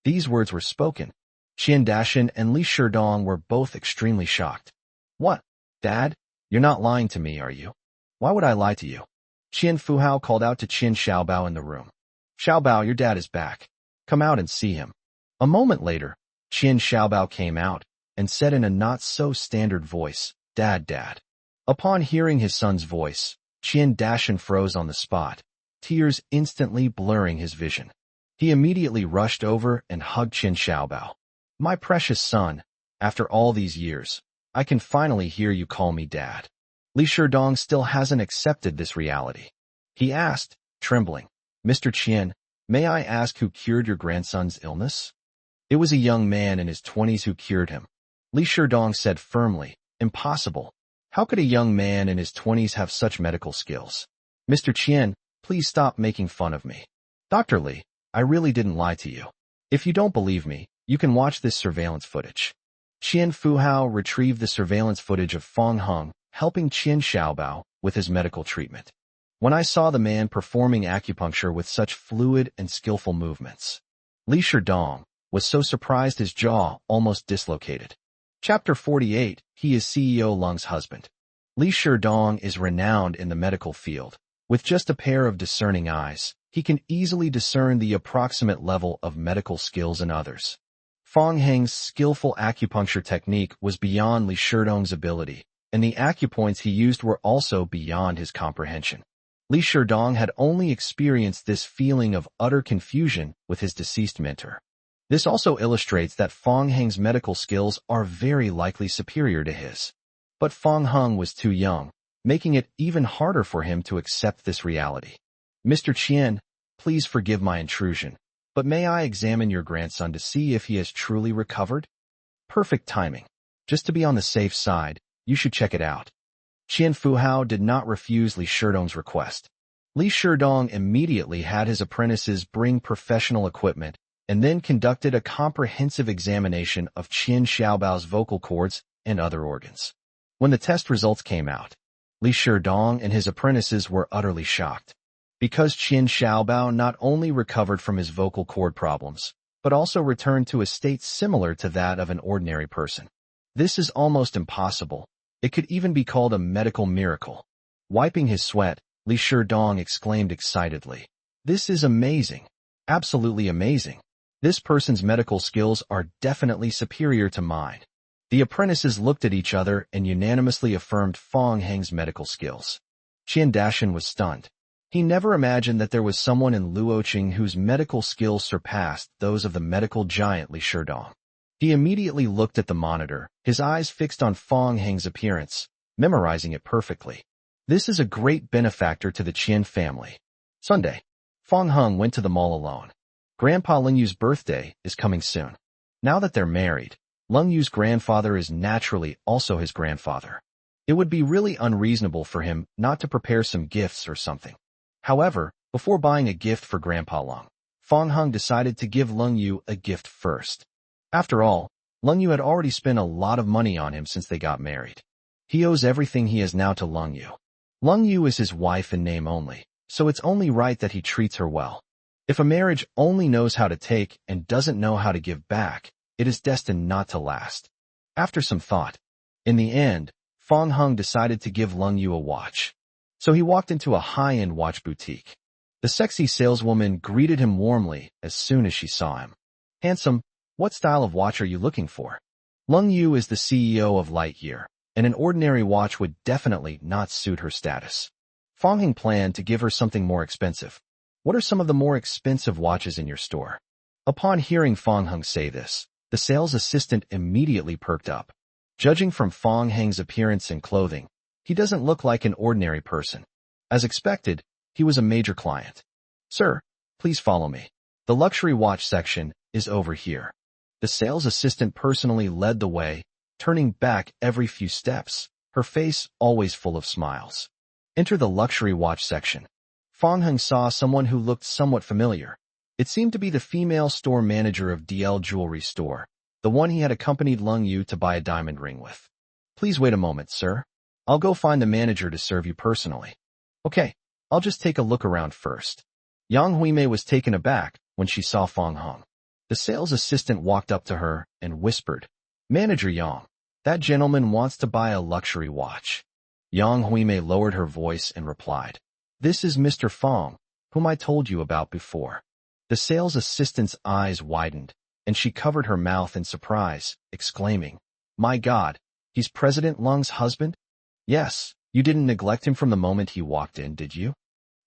These words were spoken. Qian Dashan and Li Sherdong were both extremely shocked. What? Dad? You're not lying to me, are you? Why would I lie to you? Qian Fuhao called out to Qin Xiaobao in the room. Xiaobao, your dad is back. Come out and see him. A moment later, Qin Xiaobao came out and said in a not-so-standard voice, Dad. Upon hearing his son's voice, Qian Dashan froze on the spot, tears instantly blurring his vision. He immediately rushed over and hugged Qin Xiaobao. My precious son, after all these years, I can finally hear you call me Dad. Li Sherdong still hasn't accepted this reality. He asked, trembling, Mr. Qian, may I ask who cured your grandson's illness? It was a young man in his 20s who cured him. Li Sherdong said firmly, Impossible. How could a young man in his 20s have such medical skills? Mr. Qian, please stop making fun of me. Dr. Li, I really didn't lie to you. If you don't believe me, you can watch this surveillance footage. Qian Fuhao retrieved the surveillance footage of Fang Heng helping Qin Xiaobao with his medical treatment. When I saw the man performing acupuncture with such fluid and skillful movements, Li Sherdong was so surprised his jaw almost dislocated. Chapter 48, He is CEO Lung's husband. Li Sherdong is renowned in the medical field. With just a pair of discerning eyes, he can easily discern the approximate level of medical skills in others. Fang Heng's skillful acupuncture technique was beyond Li Sherdong's ability, and the acupoints he used were also beyond his comprehension. Li Sherdong had only experienced this feeling of utter confusion with his deceased mentor. This also illustrates that Fang Heng's medical skills are very likely superior to his. But Fang Heng was too young, making it even harder for him to accept this reality. Mr. Qian, please forgive my intrusion, but may I examine your grandson to see if he has truly recovered? Perfect timing. Just to be on the safe side, you should check it out. Qian Fuhao did not refuse Li Sherdong's request. Li Sherdong immediately had his apprentices bring professional equipment and then conducted a comprehensive examination of Qin Xiaobao's vocal cords and other organs. When the test results came out, Li Sherdong and his apprentices were utterly shocked. Because Qin Xiaobao not only recovered from his vocal cord problems, but also returned to a state similar to that of an ordinary person. This is almost impossible. It could even be called a medical miracle. Wiping his sweat, Li Sherdong exclaimed excitedly, This is amazing. Absolutely amazing. This person's medical skills are definitely superior to mine. The apprentices looked at each other and unanimously affirmed Fang Heng's medical skills. Qian Dashan was stunned. He never imagined that there was someone in Luoqing whose medical skills surpassed those of the medical giant Li Sherdong. He immediately looked at the monitor, his eyes fixed on Fang Heng's appearance, memorizing it perfectly. This is a great benefactor to the Qian family. Sunday, Fang Heng went to the mall alone. Grandpa Lung Yu's birthday is coming soon. Now that they're married, Lung Yu's grandfather is naturally also his grandfather. It would be really unreasonable for him not to prepare some gifts or something. However, before buying a gift for Grandpa Lung, Fang Heng decided to give Lung Yu a gift first. After all, Lung Yu had already spent a lot of money on him since they got married. He owes everything he has now to Lung Yu. Lung Yu is his wife in name only, so it's only right that he treats her well. If a marriage only knows how to take and doesn't know how to give back, it is destined not to last. After some thought, in the end, Fang Heng decided to give Lung Yu a watch. So he walked into a high-end watch boutique. The sexy saleswoman greeted him warmly as soon as she saw him. Handsome, what style of watch are you looking for? Lung Yu is the CEO of Lightyear, and an ordinary watch would definitely not suit her status. Fang Heng planned to give her something more expensive. What are some of the more expensive watches in your store? Upon hearing Fang Heng say this, the sales assistant immediately perked up. Judging from Fang Heng's appearance and clothing, he doesn't look like an ordinary person. As expected, He was a major client. Sir, please follow me. The luxury watch section is over here. The sales assistant personally led the way, turning back every few steps, her face always full of smiles. Enter the luxury watch section. Fong Hung saw someone who looked somewhat familiar. It seemed to be the female store manager of DL Jewelry Store, the one he had accompanied Lung Yu to buy a diamond ring with. Please wait a moment, sir. I'll go find the manager to serve you personally. Okay, I'll just take a look around first. Yang Huimei was taken aback when she saw Fong Hung. The sales assistant walked up to her and whispered, Manager Yang, that gentleman wants to buy a luxury watch. Yang Huimei lowered her voice and replied, This is Mr. Fong, whom I told you about before. The sales assistant's eyes widened, and she covered her mouth in surprise, exclaiming, My God, he's President Lung's husband? Yes, you didn't neglect him from the moment he walked in, did you?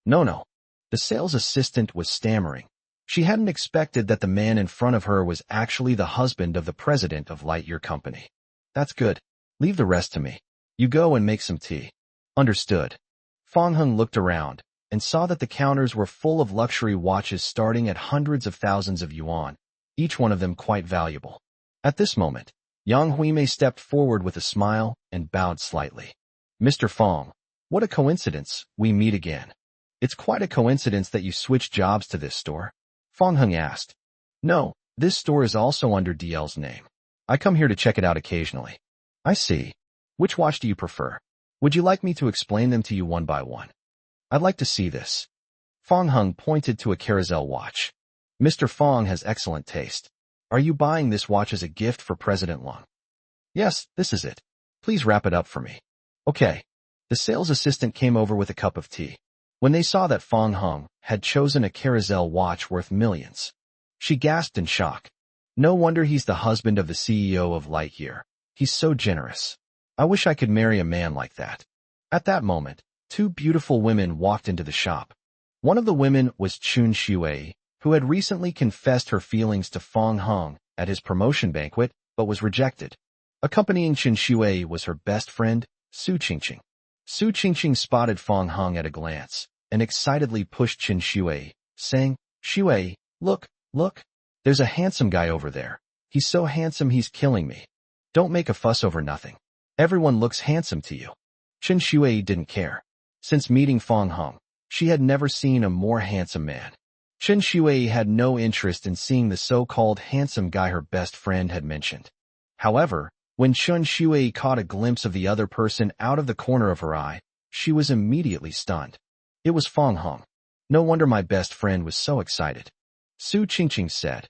No. The sales assistant was stammering. She hadn't expected that the man in front of her was actually the husband of the president of Lightyear Company. That's good. Leave the rest to me. You go and make some tea. Understood. Fong Hung looked around and saw that the counters were full of luxury watches starting at hundreds of thousands of yuan, each one of them quite valuable. At this moment, Yang Huimei stepped forward with a smile and bowed slightly. Mr. Fong, what a coincidence, we meet again. It's quite a coincidence that you switched jobs to this store. Fong Hung asked. No, this store is also under DL's name. I come here to check it out occasionally. I see. Which watch do you prefer? Would you like me to explain them to you one by one? I'd like to see this. Fong Hung pointed to a Carousel watch. Mr. Fong has excellent taste. Are you buying this watch as a gift for President Lung? Yes, this is it. Please wrap it up for me. Okay. The sales assistant came over with a cup of tea. When they saw that Fong Hung had chosen a Carousel watch worth millions, she gasped in shock. No wonder he's the husband of the CEO of Lightyear. He's so generous. I wish I could marry a man like that. At that moment, two beautiful women walked into the shop. One of the women was Chun Shui, who had recently confessed her feelings to Fong Hung at his promotion banquet, but was rejected. Accompanying Chun Shui was her best friend, Su Qingqing. Su Qingqing spotted Fong Hung at a glance and excitedly pushed Chun Shui, saying, Shui, look, there's a handsome guy over there. He's so handsome he's killing me. Don't make a fuss over nothing. Everyone looks handsome to you. Chun Shui didn't care. Since meeting Fong Hung, she had never seen a more handsome man. Chun Shui had no interest in seeing the so-called handsome guy her best friend had mentioned. However, when Chun Shui caught a glimpse of the other person out of the corner of her eye, she was immediately stunned. It was Fong Hung. No wonder my best friend was so excited. Su Qingqing said,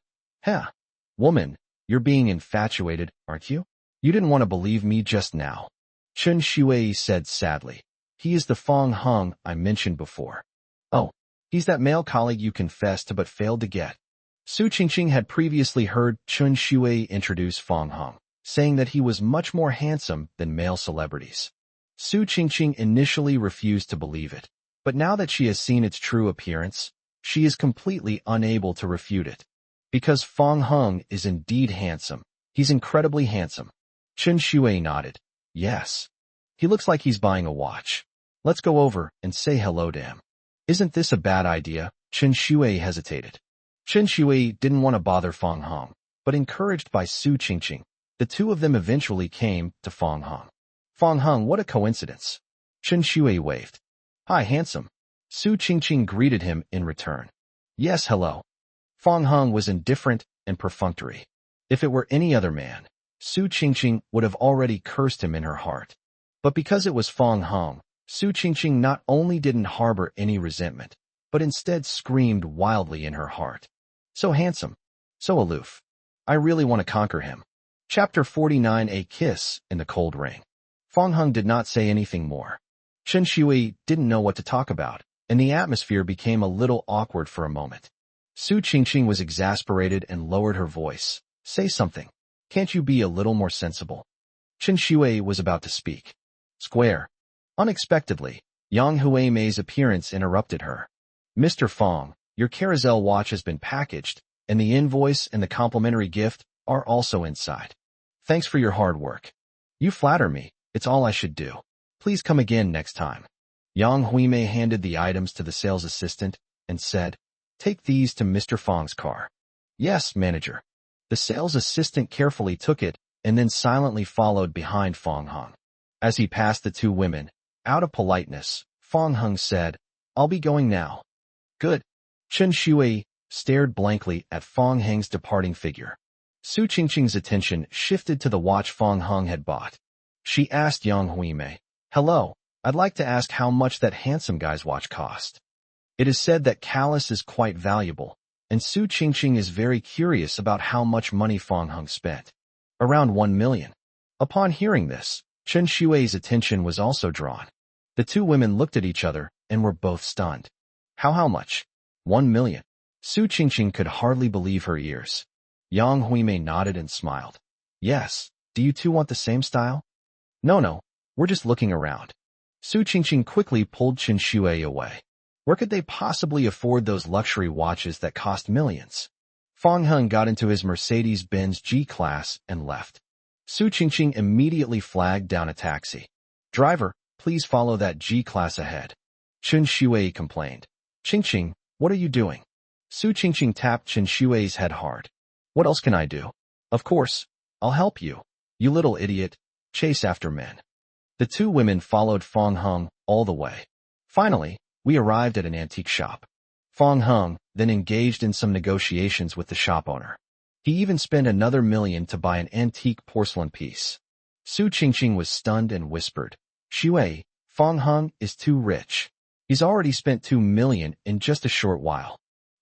woman, you're being infatuated, aren't you? You didn't want to believe me just now. Chun Shui said sadly. He is the Fong Hung I mentioned before. Oh, he's that male colleague you confessed to but failed to get. Su Qingqing had previously heard Chun Shui introduce Fong Hung, saying that he was much more handsome than male celebrities. Su Qingqing initially refused to believe it, but now that she has seen its true appearance, she is completely unable to refute it. Because Fong Hung is indeed handsome. He's incredibly handsome. Chun Shui nodded. Yes. He looks like he's buying a watch. Let's go over and say hello to him. Isn't this a bad idea? Chun Shui hesitated. Chun Shui didn't want to bother Fong Hung, but encouraged by Su Qingqing, the two of them eventually came to Fong Hung. Fong Hung, what a coincidence. Chun Shui waved. Hi, handsome. Su Qingqing greeted him in return. Yes, hello. Fong Hung was indifferent and perfunctory. If it were any other man, Su Qingqing would have already cursed him in her heart. But because it was Fong Hung, Su Qingqing not only didn't harbor any resentment, but instead screamed wildly in her heart. So handsome. So aloof. I really want to conquer him. Chapter 49, A Kiss in the Cold Rain. Fong Hung did not say anything more. Chun Shui didn't know what to talk about, and the atmosphere became a little awkward for a moment. Su Qingqing was exasperated and lowered her voice. Say something. Can't you be a little more sensible? Chun Shui was about to speak. Square. Unexpectedly, Yang Huimei's appearance interrupted her. Mr. Fong, your Carousel watch has been packaged, and the invoice and the complimentary gift are also inside. Thanks for your hard work. You flatter me. It's all I should do. Please come again next time. Yang Huimei handed the items to the sales assistant and said, "Take these to Mr. Fang's car." "Yes, manager." The sales assistant carefully took it and then silently followed behind Fang Heng. As he passed the two women, out of politeness, Fang Heng said, "I'll be going now." "Good." Chen Shui stared blankly at Fang Heng's departing figure. Su Qingqing's attention shifted to the watch Fang Heng had bought. She asked Yang Huimei, "Hello, I'd like to ask how much that handsome guy's watch cost." It is said that Callus is quite valuable, and Su Qingqing is very curious about how much money Fang Heng spent. Around 1 million. Upon hearing this, Chen Shui's attention was also drawn. The two women looked at each other and were both stunned. How much? 1 million. Su Qingqing could hardly believe her ears. Yang Huimei nodded and smiled. "Yes, do you two want the same style?" No, we're just looking around." Su Qingqing quickly pulled Chen Shui away. Where could they possibly afford those luxury watches that cost millions? Fang Heng got into his Mercedes-Benz G-Class and left. Su Qingqing immediately flagged down a taxi. "Driver, please follow that G-Class ahead." Chen Shui complained. "Qingqing, what are you doing?" Su Qingqing tapped Chen Shui's head hard. "What else can I do?" "Of course, I'll help you. You little idiot. Chase after men." The two women followed Fang Heng all the way. Finally, we arrived at an antique shop. Fang Heng then engaged in some negotiations with the shop owner. He even spent another 1 million to buy an antique porcelain piece. Su Qingqing was stunned and whispered, "Shui, Fang Heng is too rich. He's already spent 2 million in just a short while.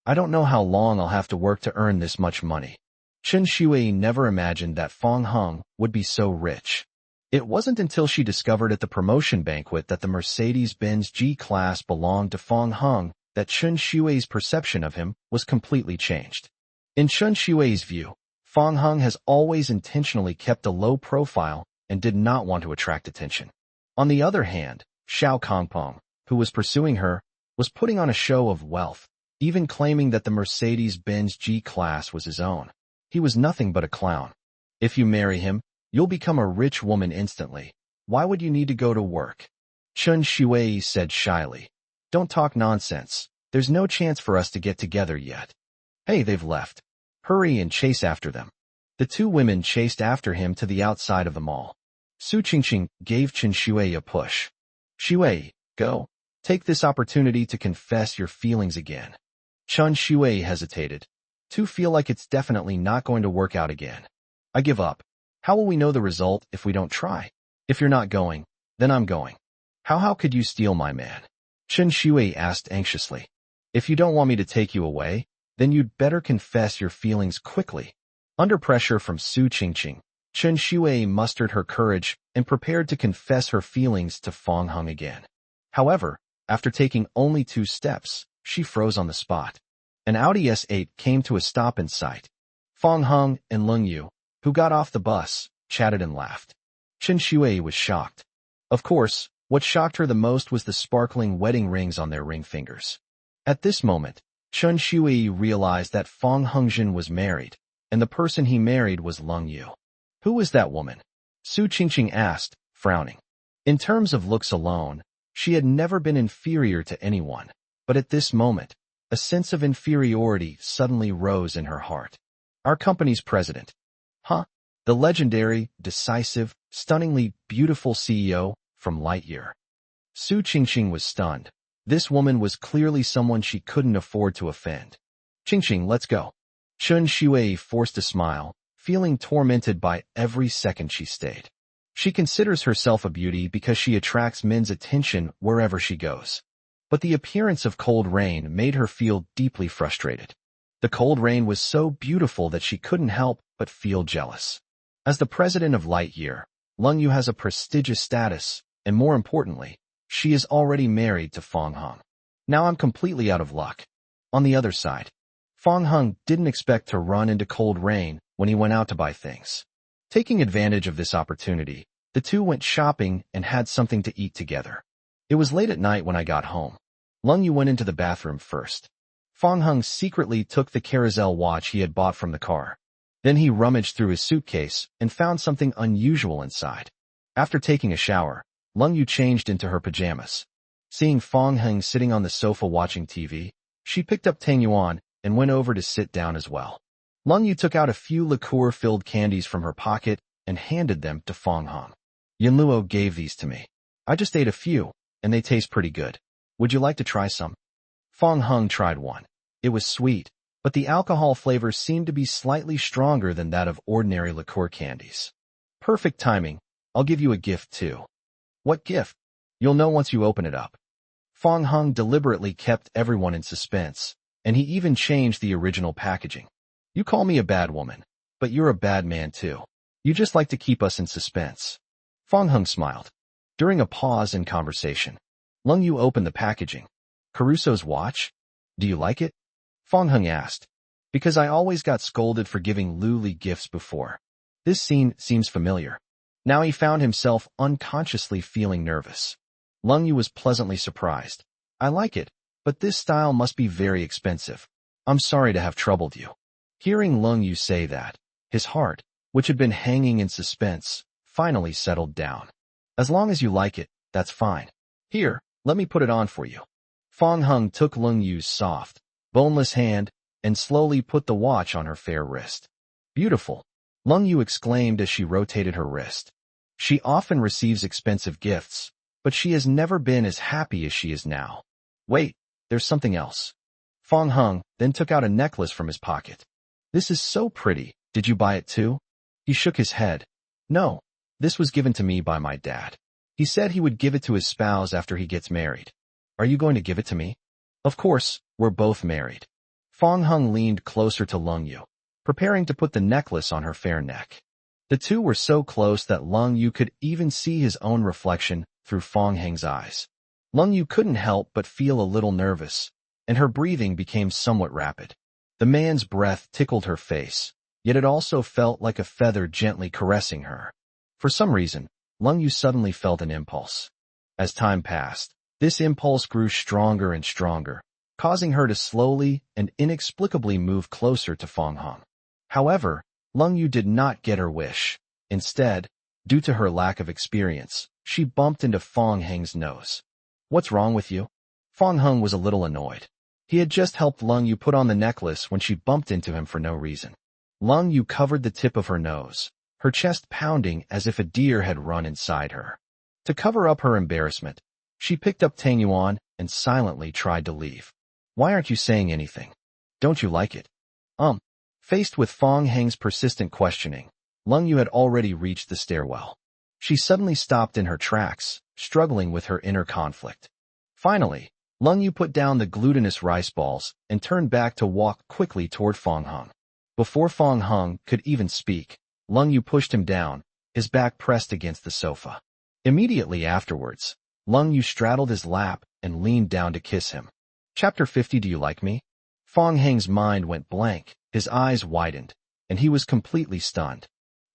I don't know how long I'll have to work to earn this much money." Chen Shui never imagined that Fang Heng would be so rich. It wasn't until she discovered at the promotion banquet that the Mercedes-Benz G-Class belonged to Fang Heng that Chen Shui's perception of him was completely changed. In Chen Shui's view, Fang Heng has always intentionally kept a low profile and did not want to attract attention. On the other hand, Xiao Kongpeng, who was pursuing her, was putting on a show of wealth, even claiming that the Mercedes-Benz G-Class was his own. He was nothing but a clown. "If you marry him, you'll become a rich woman instantly. Why would you need to go to work?" Chen Shui said shyly. "Don't talk nonsense. There's no chance for us to get together yet." "Hey, they've left. Hurry and chase after them." The two women chased after him to the outside of the mall. Su Qingqing gave Chen Shui a push. "Shui, go. Take this opportunity to confess your feelings again." Chen Shui hesitated. "To feel like it's definitely not going to work out again. I give up. How will we know the result if we don't try? If you're not going, then I'm going." How could you steal my man?" Chen Shui asked anxiously. "If you don't want me to take you away, then you'd better confess your feelings quickly." Under pressure from Su Qingqing, Chen Shui mustered her courage and prepared to confess her feelings to Fang Heng again. However, after taking only 2 steps, she froze on the spot. An Audi S8 came to a stop in sight. Fang Heng and Leng Yu, who got off the bus, chatted and laughed. Chen Shui was shocked. Of course, what shocked her the most was the sparkling wedding rings on their ring fingers. At this moment, Chen Shui realized that Fang Hengzhen was married, and the person he married was Leng Yu. "Who was that woman?" Su Qingqing asked, frowning. In terms of looks alone, she had never been inferior to anyone, but at this moment, a sense of inferiority suddenly rose in her heart. "Our company's president." "Huh? The legendary, decisive, stunningly beautiful CEO from Lightyear." Su Qingqing was stunned. This woman was clearly someone she couldn't afford to offend. "Qingqing, let's go." Chen Shui forced a smile, feeling tormented by every second she stayed. She considers herself a beauty because she attracts men's attention wherever she goes. But the appearance of Cold Rain made her feel deeply frustrated. The Cold Rain was so beautiful that she couldn't help but feel jealous. As the president of Lightyear, Leng Yu has a prestigious status, and more importantly, she is already married to Fang Heng. Now I'm completely out of luck. On the other side, Fang Heng didn't expect to run into Cold Rain when he went out to buy things. Taking advantage of this opportunity, the two went shopping and had something to eat together. It was late at night when I got home. Leng Yu went into the bathroom first. Fang Heng secretly took the Carousel watch he had bought from the car. Then he rummaged through his suitcase and found something unusual inside. After taking a shower, Leng Yu changed into her pajamas. Seeing Fong Heng sitting on the sofa watching TV, she picked up Tang Yuan and went over to sit down as well. Lung Yu took out a few liqueur-filled candies from her pocket and handed them to Fong Heng. Yan Luo gave these to me. I just ate a few, and they taste pretty good. Would you like to try some? Fong Heng tried one. It was sweet, but the alcohol flavor seemed to be slightly stronger than that of ordinary liqueur candies. Perfect timing. I'll give you a gift too. What gift? You'll know once you open it up. Fong Heng deliberately kept everyone in suspense, and he even changed the original packaging. You call me a bad woman, but you're a bad man too. You just like to keep us in suspense. Fong Heng smiled. During a pause in conversation, Lung Yu opened the packaging. Caruso's watch? Do you like it? Fong Heng asked. Because I always got scolded for giving Lu Li gifts before. This scene seems familiar. Now he found himself unconsciously feeling nervous. Lung Yu was pleasantly surprised. I like it, but this style must be very expensive. I'm sorry to have troubled you. Hearing Lung Yu say that, his heart, which had been hanging in suspense, finally settled down. As long as you like it, that's fine. Here, let me put it on for you. Fong Heng took Lung Yu's soft, boneless hand and slowly put the watch on her fair wrist. Beautiful, Lung Yu exclaimed as she rotated her wrist. She often receives expensive gifts, but she has never been as happy as she is now. Wait, there's something else. Fong Heng then took out a necklace from his pocket. This is so pretty. Did you buy it too? He shook his head. No, this was given to me by my dad. He said he would give it to his spouse after he gets married. Are you going to give it to me? Of course, we're both married. Fong Heng leaned closer to Lung Yu, preparing to put the necklace on her fair neck. The two were so close that Lung Yu could even see his own reflection through Fong Heng's eyes. Lung Yu couldn't help but feel a little nervous, and her breathing became somewhat rapid. The man's breath tickled her face, yet it also felt like a feather gently caressing her. For some reason, Lung Yu suddenly felt an impulse. As time passed, this impulse grew stronger and stronger, causing her to slowly and inexplicably move closer to Fong Heng. However, Lung Yu did not get her wish. Instead, due to her lack of experience, she bumped into Fong Heng's nose. What's wrong with you? Fong Heng was a little annoyed. He had just helped Lung Yu put on the necklace when she bumped into him for no reason. Lung Yu covered the tip of her nose, her chest pounding as if a deer had run inside her. To cover up her embarrassment, she picked up Tang Yuan and silently tried to leave. Why aren't you saying anything? Don't you like it? Faced with Fong Heng's persistent questioning, Lung Yu had already reached the stairwell. She suddenly stopped in her tracks, struggling with her inner conflict. Finally, Lung Yu put down the glutinous rice balls and turned back to walk quickly toward Fong Heng. Before Fong Heng could even speak, Lung Yu pushed him down, his back pressed against the sofa. Immediately afterwards, Lung Yu straddled his lap and leaned down to kiss him. Chapter 50. Do you like me? Fong Heng's mind went blank, his eyes widened, and he was completely stunned.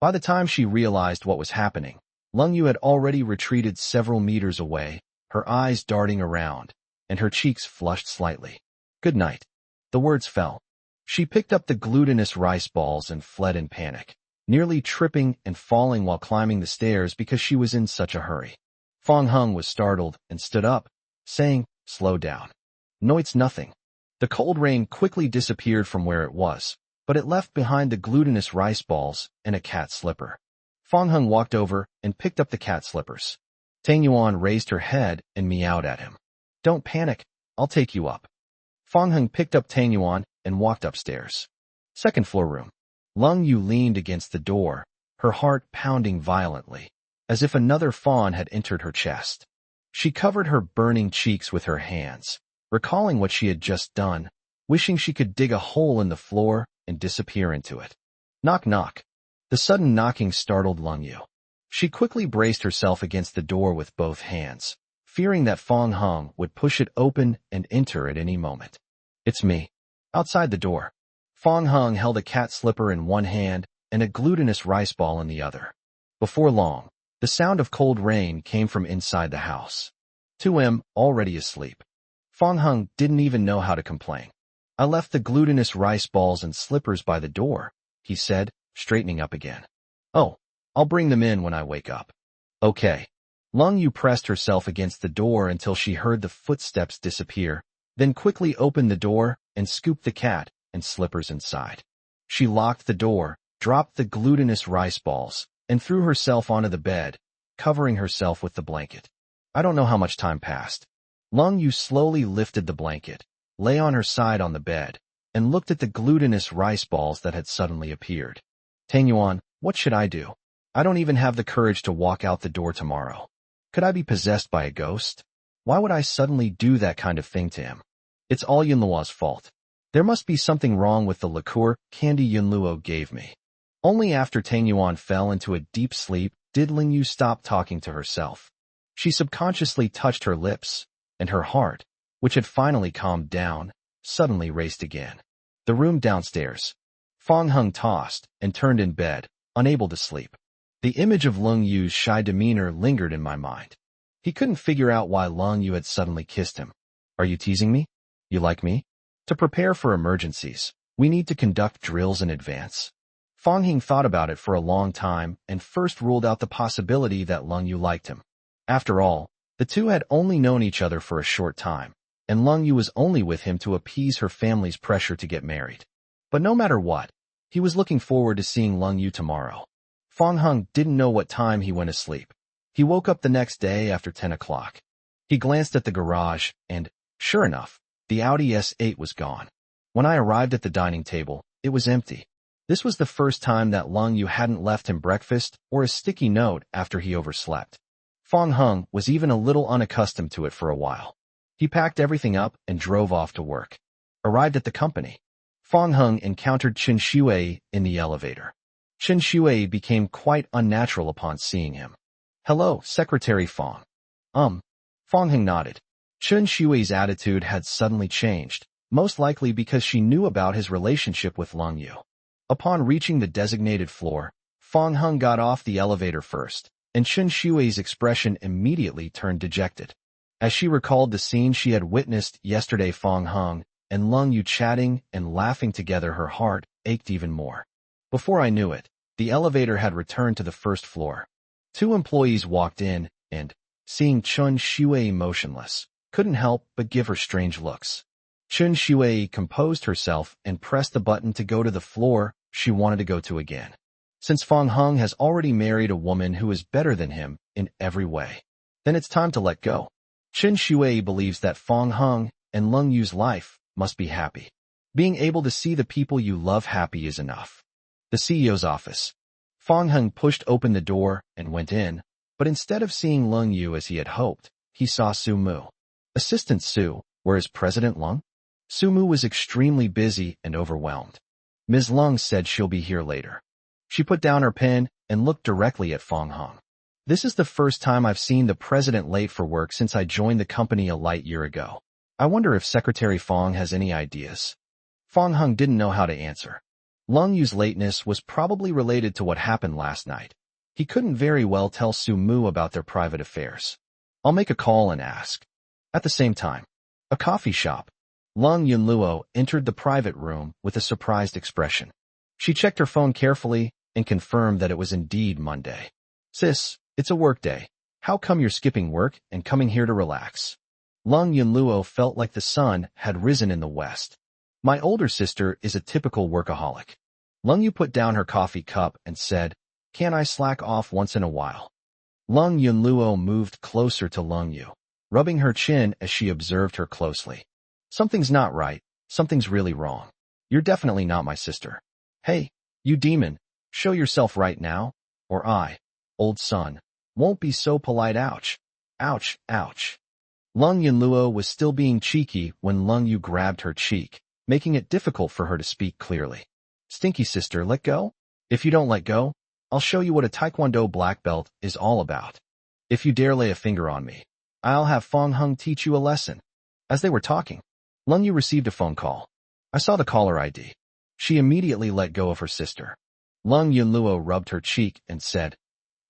By the time she realized what was happening, Lung Yu had already retreated several meters away, her eyes darting around, and her cheeks flushed slightly. Good night. The words fell. She picked up the glutinous rice balls and fled in panic, nearly tripping and falling while climbing the stairs because she was in such a hurry. Fong Heng was startled and stood up, saying, "Slow down. No, it's nothing." The cold rain quickly disappeared from where it was, but it left behind the glutinous rice balls and a cat slipper. Fong Heng walked over and picked up the cat slippers. Tang Yuan raised her head and meowed at him. Don't panic, I'll take you up. Fong Heng picked up Tang Yuan and walked upstairs. Second floor room. Lung Yu leaned against the door, her heart pounding violently, as if another fawn had entered her chest. She covered her burning cheeks with her hands, recalling what she had just done, wishing she could dig a hole in the floor and disappear into it. Knock knock. The sudden knocking startled Lung Yu. She quickly braced herself against the door with both hands, fearing that Fong Heng would push it open and enter at any moment. It's me. Outside the door. Fong Heng held a cat slipper in one hand and a glutinous rice ball in the other. Before long, the sound of cold rain came from inside the house. 2M, already asleep. Fong Heng didn't even know how to complain. I left the glutinous rice balls and slippers by the door, he said, straightening up again. Oh, I'll bring them in when I wake up. Okay. Lung Yu pressed herself against the door until she heard the footsteps disappear, then quickly opened the door and scooped the cat and slippers inside. She locked the door, dropped the glutinous rice balls, and threw herself onto the bed, covering herself with the blanket. I don't know how much time passed. Lung Yu slowly lifted the blanket, lay on her side on the bed, and looked at the glutinous rice balls that had suddenly appeared. Tangyuan, what should I do? I don't even have the courage to walk out the door tomorrow. Could I be possessed by a ghost? Why would I suddenly do that kind of thing to him? It's all Yunluo's fault. There must be something wrong with the liqueur candy Yunluo gave me. Only after Tangyuan fell into a deep sleep did Lingyu stop talking to herself. She subconsciously touched her lips, and her heart, which had finally calmed down, suddenly raced again. The room downstairs. Fang Heng tossed and turned in bed, unable to sleep. The image of Lung Yu's shy demeanor lingered in my mind. He couldn't figure out why Lung Yu had suddenly kissed him. Are you teasing me? You like me? To prepare for emergencies, we need to conduct drills in advance. Fang Heng thought about it for a long time and first ruled out the possibility that Lung Yu liked him. After all, the two had only known each other for a short time, and Lung Yu was only with him to appease her family's pressure to get married. But no matter what, he was looking forward to seeing Lung Yu tomorrow. Fang Heng didn't know what time he went to sleep. He woke up the next day after 10 o'clock. He glanced at the garage, and, sure enough, the Audi S8 was gone. When I arrived at the dining table, it was empty. This was the first time that Lung Yu hadn't left him breakfast or a sticky note after he overslept. Fang Heng was even a little unaccustomed to it for a while. He packed everything up and drove off to work. Arrived at the company, Fang Heng encountered Chen Shuai in the elevator. Chen Shuai became quite unnatural upon seeing him. Hello, Secretary Fang. Fang Heng nodded. Chen Shuai's attitude had suddenly changed, most likely because she knew about his relationship with Lung Yu. Upon reaching the designated floor, Fang Heng got off the elevator first, and Chen Shuai's expression immediately turned dejected. As she recalled the scene she had witnessed yesterday, Fang Heng and Lung Yu chatting and laughing together, her heart ached even more. Before I knew it, the elevator had returned to the first floor. Two employees walked in and, seeing Chen Shuai motionless, couldn't help but give her strange looks. Chen Shuai composed herself and pressed the button to go to the floor she wanted to go to again. Since Fang Heng has already married a woman who is better than him in every way, then it's time to let go. Chen Shuai believes that Fang Heng and Lung Yu's life must be happy. Being able to see the people you love happy is enough. The CEO's office. Fang Heng pushed open the door and went in, but instead of seeing Lung Yu as he had hoped, he saw Su Mu. Assistant Su, where is President Lung? Su Mu was extremely busy and overwhelmed. Ms. Lung said she'll be here later. She put down her pen and looked directly at Fang Heng. This is the first time I've seen the president late for work since I joined the company a light year ago. I wonder if Secretary Fang has any ideas. Fang Heng didn't know how to answer. Lung Yu's lateness was probably related to what happened last night. He couldn't very well tell Su Mu about their private affairs. I'll make a call and ask. At the same time, a coffee shop. Lung Yunluo entered the private room with a surprised expression. She checked her phone carefully and confirmed that it was indeed Monday. Sis, it's a work day. How come you're skipping work and coming here to relax? Lung Yunluo felt like the sun had risen in the west. My older sister is a typical workaholic. Lung Yu put down her coffee cup and said, Can I slack off once in a while? Lung Yunluo moved closer to Lung Yu, rubbing her chin as she observed her closely. Something's not right. Something's really wrong. You're definitely not my sister. Hey, you demon, show yourself right now, or I, old son, won't be so polite. Ouch. Ouch, ouch. Lung Yunluo was still being cheeky when Lung Yu grabbed her cheek, making it difficult for her to speak clearly. Stinky sister, let go? If you don't let go, I'll show you what a Taekwondo black belt is all about. If you dare lay a finger on me, I'll have Fang Heng teach you a lesson. As they were talking, Lung Yu received a phone call. I saw the caller ID. She immediately let go of her sister. Lung Yunluo rubbed her cheek and said,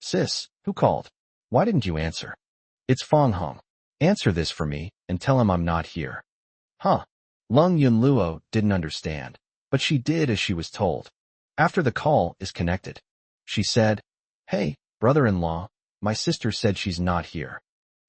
Sis, who called? Why didn't you answer? It's Fang Heng. Answer this for me and tell him I'm not here. Huh? Lung Yunluo didn't understand, but she did as she was told. After the call is connected, she said, Hey, brother-in-law, my sister said she's not here.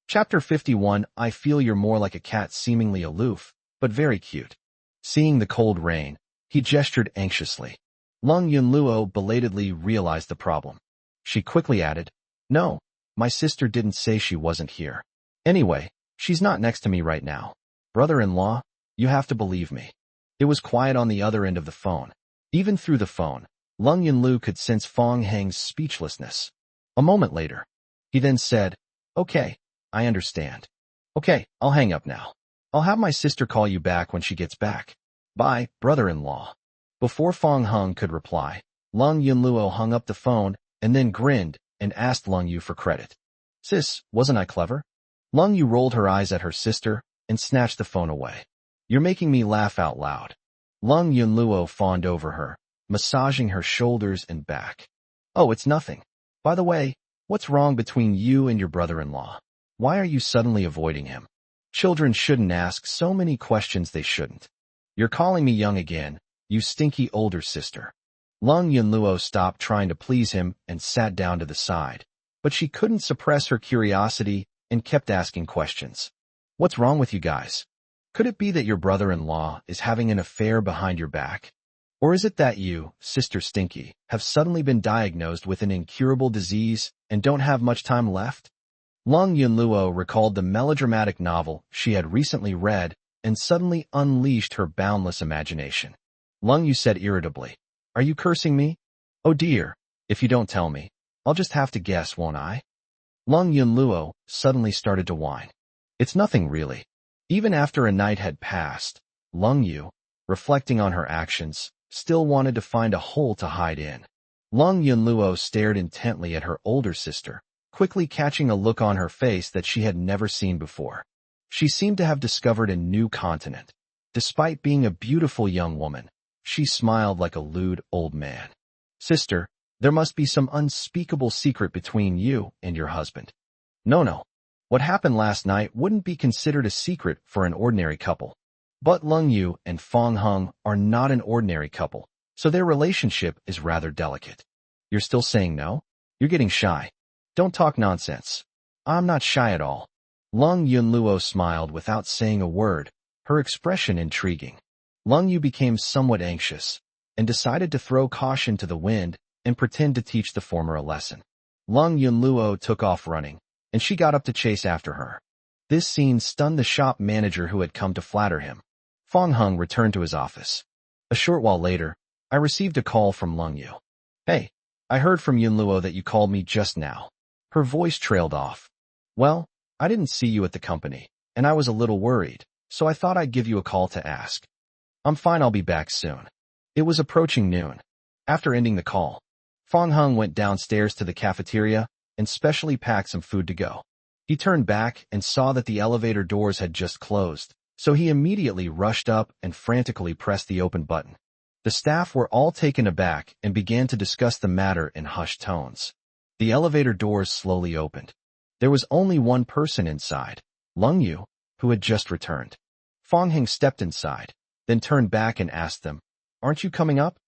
Chapter 51. I feel you're more like a cat, seemingly aloof, but very cute. Seeing the cold rain, he gestured anxiously. Lung Yunluo belatedly realized the problem. She quickly added, "No, my sister didn't say she wasn't here. Anyway, she's not next to me right now. Brother-in-law, you have to believe me." It was quiet on the other end of the phone. Even through the phone, Lung Yunlu could sense Fong Heng's speechlessness. A moment later, he then said, "Okay, I understand. Okay, I'll hang up now. I'll have my sister call you back when she gets back. Bye, brother-in-law." Before Fong Heng could reply, Lung Yunluo hung up the phone and then grinned and asked Lung Yu for credit. "Sis, wasn't I clever?" Lung Yu rolled her eyes at her sister and snatched the phone away. "You're making me laugh out loud." Lung Yunluo fawned over her, massaging her shoulders and back. "Oh, it's nothing. By the way, what's wrong between you and your brother-in-law? Why are you suddenly avoiding him? Children shouldn't ask so many questions they shouldn't. You're calling me young again, you stinky older sister." Lung Yunluo stopped trying to please him and sat down to the side, but she couldn't suppress her curiosity and kept asking questions. "What's wrong with you guys? Could it be that your brother-in-law is having an affair behind your back? Or is it that you, Sister Stinky, have suddenly been diagnosed with an incurable disease and don't have much time left?" Lung Yunluo recalled the melodramatic novel she had recently read and suddenly unleashed her boundless imagination. Lung Yu said irritably, "Are you cursing me? Oh dear, if you don't tell me, I'll just have to guess, won't I?" Lung Yunluo suddenly started to whine. "It's nothing really." Even after a night had passed, Lung Yu, reflecting on her actions, still wanted to find a hole to hide in. Lung Yunluo stared intently at her older sister, quickly catching a look on her face that she had never seen before. She seemed to have discovered a new continent. Despite being a beautiful young woman, she smiled like a lewd old man. "Sister, there must be some unspeakable secret between you and your husband." No. What happened last night wouldn't be considered a secret for an ordinary couple. But Lung Yu and Fong Heng are not an ordinary couple, so their relationship is rather delicate. "You're still saying no? You're getting shy. Don't talk nonsense." "I'm not shy at all." Lung Yunluo smiled without saying a word, her expression intriguing. Lung Yu became somewhat anxious and decided to throw caution to the wind and pretend to teach the former a lesson. Lung Yunluo took off running, and she got up to chase after her. This scene stunned the shop manager who had come to flatter him. Fong Heng returned to his office. A short while later, I received a call from Lung Yu. "Hey, I heard from Yunluo that you called me just now." Her voice trailed off. "Well, I didn't see you at the company, and I was a little worried, so I thought I'd give you a call to ask." "I'm fine, I'll be back soon." It was approaching noon. After ending the call, Fong Heng went downstairs to the cafeteria and specially packed some food to go. He turned back and saw that the elevator doors had just closed, so he immediately rushed up and frantically pressed the open button. The staff were all taken aback and began to discuss the matter in hushed tones. The elevator doors slowly opened. There was only one person inside, Lung Yu, who had just returned. Fong Heng stepped inside, then turned back and asked them, "Aren't you coming up?"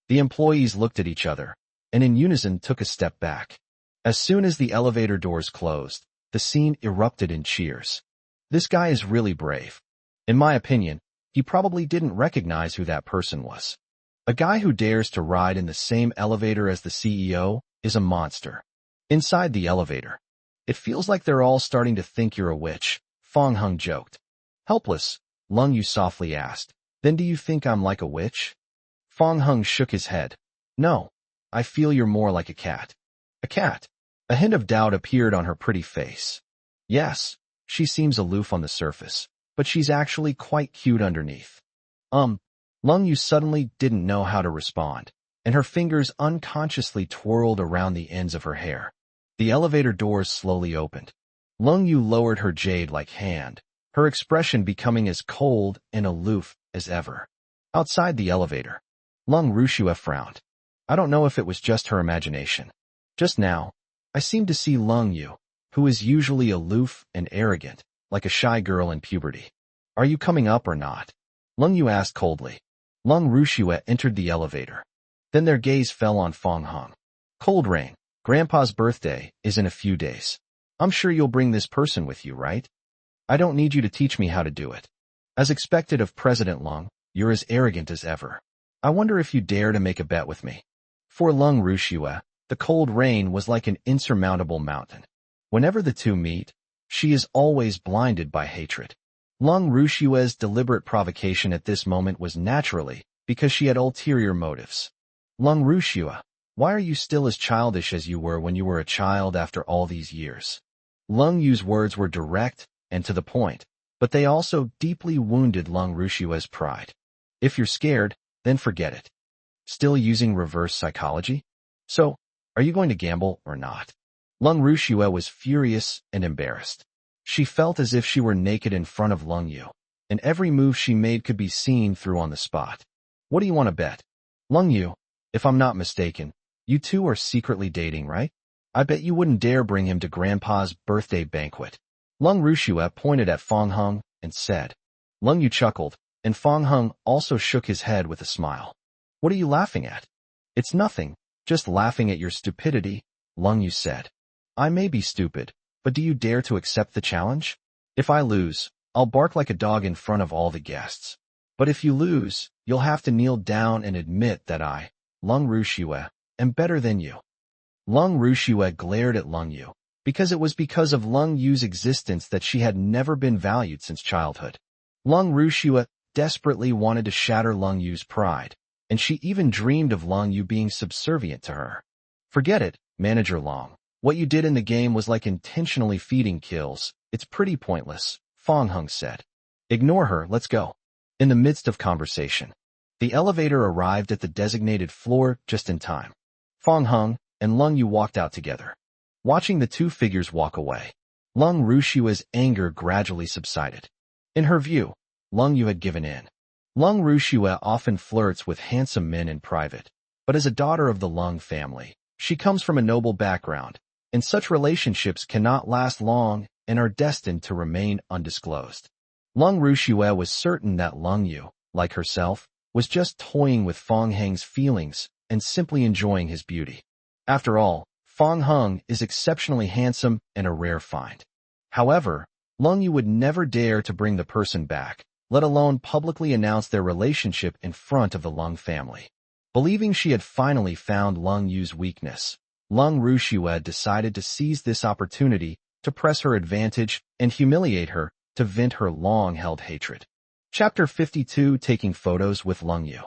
The employees looked at each other, and in unison took a step back. As soon as the elevator doors closed, the scene erupted in cheers. "This guy is really brave." In my opinion, he probably didn't recognize who that person was. A guy who dares to ride in the same elevator as the CEO is a monster. Inside the elevator, "It feels like they're all starting to think you're a witch," Fong Heng joked. "Helpless?" Lung Yu softly asked. "Then do you think I'm like a witch?" Fong Heng shook his head. "No, I feel you're more like a cat." "A cat?" A hint of doubt appeared on her pretty face. "Yes, she seems aloof on the surface, but she's actually quite cute underneath." Lung Yu suddenly didn't know how to respond, and her fingers unconsciously twirled around the ends of her hair. The elevator doors slowly opened. Lung Yu lowered her jade-like hand, her expression becoming as cold and aloof as ever. Outside the elevator, Lung Rushue frowned. I don't know if it was just her imagination. Just now, I seemed to see Lung Yu, who is usually aloof and arrogant, like a shy girl in puberty. "Are you coming up or not?" Lung Yu asked coldly. Lung Rushue entered the elevator. Then their gaze fell on Fong Heng. "Cold rain. Grandpa's birthday is in a few days. I'm sure you'll bring this person with you, right? I don't need you to teach me how to do it. As expected of President Lung, you're as arrogant as ever. I wonder if you dare to make a bet with me. For Lung Rushue, the cold rain was like an insurmountable mountain. Whenever the two meet, she is always blinded by hatred. Lung Rushue's deliberate provocation at this moment was naturally because she had ulterior motives. Lung Rushue, why are you still as childish as you were when you were a child after all these years? Lung Yu's words were direct and to the point, but they also deeply wounded Lung Rushue's pride. If you're scared, then forget it. Still using reverse psychology? So, are you going to gamble or not? Lung Rushue was furious and embarrassed. She felt as if she were naked in front of Lung Yu, and every move she made could be seen through on the spot. What do you want to bet? Lung Yu, if I'm not mistaken, you two are secretly dating, right? I bet you wouldn't dare bring him to Grandpa's birthday banquet. Lung Rushue pointed at Fang Heng and said. Lung Yu chuckled, and Fang Heng also shook his head with a smile. What are you laughing at? It's nothing, just laughing at your stupidity, Lung Yu said. I may be stupid, but do you dare to accept the challenge? If I lose, I'll bark like a dog in front of all the guests. But if you lose, you'll have to kneel down and admit that I, Lung Rushue, am better than you. Lung Rushue glared at Lung Yu, because it was because of Lung Yu's existence that she had never been valued since childhood. Lung Rushue desperately wanted to shatter Lung Yu's pride, and she even dreamed of Lung Yu being subservient to her. Forget it, Manager Long. What you did in the game was like intentionally feeding kills. It's pretty pointless, Fang Heng said. Ignore her, let's go. In the midst of conversation, the elevator arrived at the designated floor just in time. Fang Heng and Lung Yu walked out together. Watching the two figures walk away, Lung Rushue's anger gradually subsided. In her view, Lung Yu had given in. Lung Rushue often flirts with handsome men in private, but as a daughter of the Lung family, she comes from a noble background, and such relationships cannot last long and are destined to remain undisclosed. Lung Rushue was certain that Lung Yu, like herself, was just toying with Fang Heng's feelings and simply enjoying his beauty. After all, Fang Heng is exceptionally handsome and a rare find. However, Lung Yu would never dare to bring the person back, let alone publicly announce their relationship in front of the Lung family. Believing she had finally found Lung Yu's weakness, Lung Rushue decided to seize this opportunity to press her advantage and humiliate her to vent her long-held hatred. Chapter 52 Taking Photos with Lung Yu.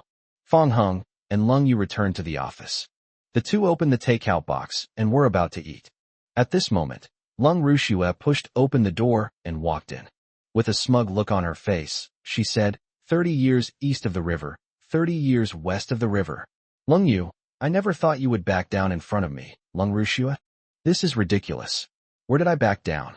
Fang Heng and Lung Yu returned to the office. The two opened the takeout box and were about to eat. At this moment, Lung Rushue pushed open the door and walked in. With a smug look on her face, she said, 30 years east of the river, 30 years west of the river. Lung Yu, I never thought you would back down in front of me, Lung Rushue. This is ridiculous. Where did I back down?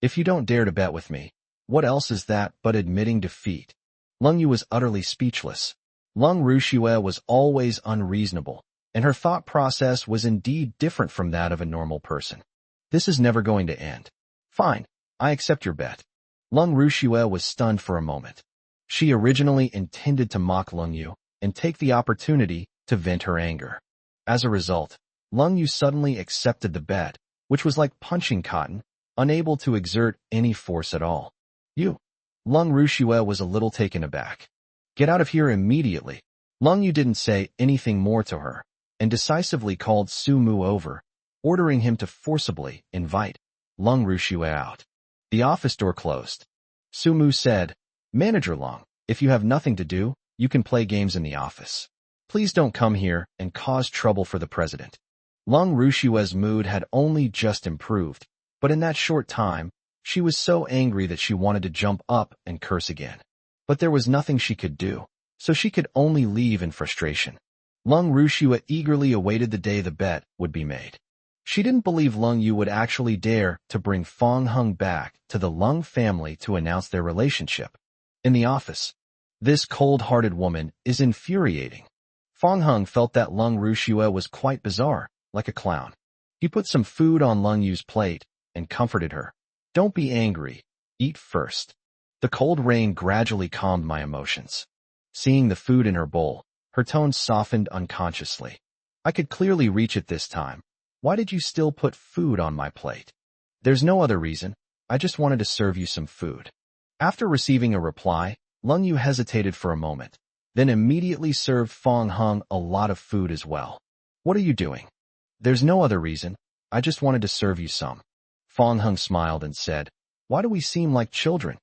If you don't dare to bet with me, what else is that but admitting defeat? Lung Yu was utterly speechless. Lung Rushue was always unreasonable, and her thought process was indeed different from that of a normal person. This is never going to end. Fine, I accept your bet. Lung Rushue was stunned for a moment. She originally intended to mock Lung Yu and take the opportunity to vent her anger. As a result, Lung Yu suddenly accepted the bet, which was like punching cotton, unable to exert any force at all. You. Lung Rushue was a little taken aback. Get out of here immediately. Lung Yu didn't say anything more to her, and decisively called Su Mu over, ordering him to forcibly invite Lung Rushue out. The office door closed. Su Mu said, Manager Long, if you have nothing to do, you can play games in the office. Please don't come here and cause trouble for the president. Lung Rushue's mood had only just improved, but in that short time, she was so angry that she wanted to jump up and curse again. But there was nothing she could do, so she could only leave in frustration. Lung Rushue eagerly awaited the day the bet would be made. She didn't believe Lung Yu would actually dare to bring Fang Heng back to the Lung family to announce their relationship. In the office, this cold-hearted woman is infuriating. Fang Heng felt that Lung Rushue was quite bizarre, like a clown. He put some food on Lung Yu's plate and comforted her. Don't be angry. Eat first. The cold rain gradually calmed my emotions. Seeing the food in her bowl, her tone softened unconsciously. I could clearly reach it this time. Why did you still put food on my plate? There's no other reason. I just wanted to serve you some food. After receiving a reply, Lung Yu hesitated for a moment, then immediately served Fong Hung a lot of food as well. What are you doing? There's no other reason. I just wanted to serve you some. Fong Hung smiled and said, Why do we seem like children?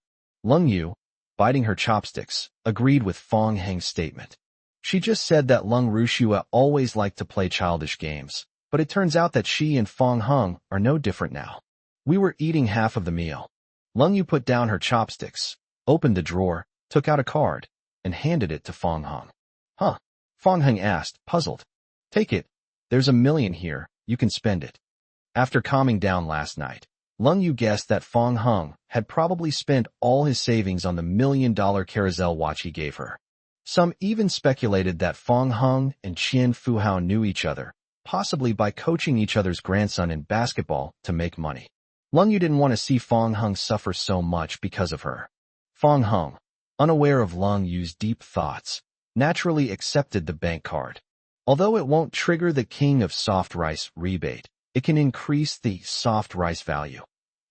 Lung Yu, biting her chopsticks, agreed with Fong Hung's statement. She just said that Lung Rushua always liked to play childish games, but it turns out that she and Fong Hung are no different now. We were eating half of the meal. Lung Yu put down her chopsticks, opened the drawer, took out a card, and handed it to Fong Hung. Huh? Fong Hung asked, puzzled. Take it. There's $1 million here. You can spend it. After calming down last night, Lung Yu guessed that Fong Hung had probably spent all his savings on the $1 million carousel watch he gave her. Some even speculated that Fong Hung and Qian Fuhao knew each other, possibly by coaching each other's grandson in basketball to make money. Lung Yu didn't want to see Fong Hung suffer so much because of her. Fong Hung, unaware of Lung Yu's deep thoughts, naturally accepted the bank card. Although it won't trigger the King of Soft Rice rebate, it can increase the soft rice value.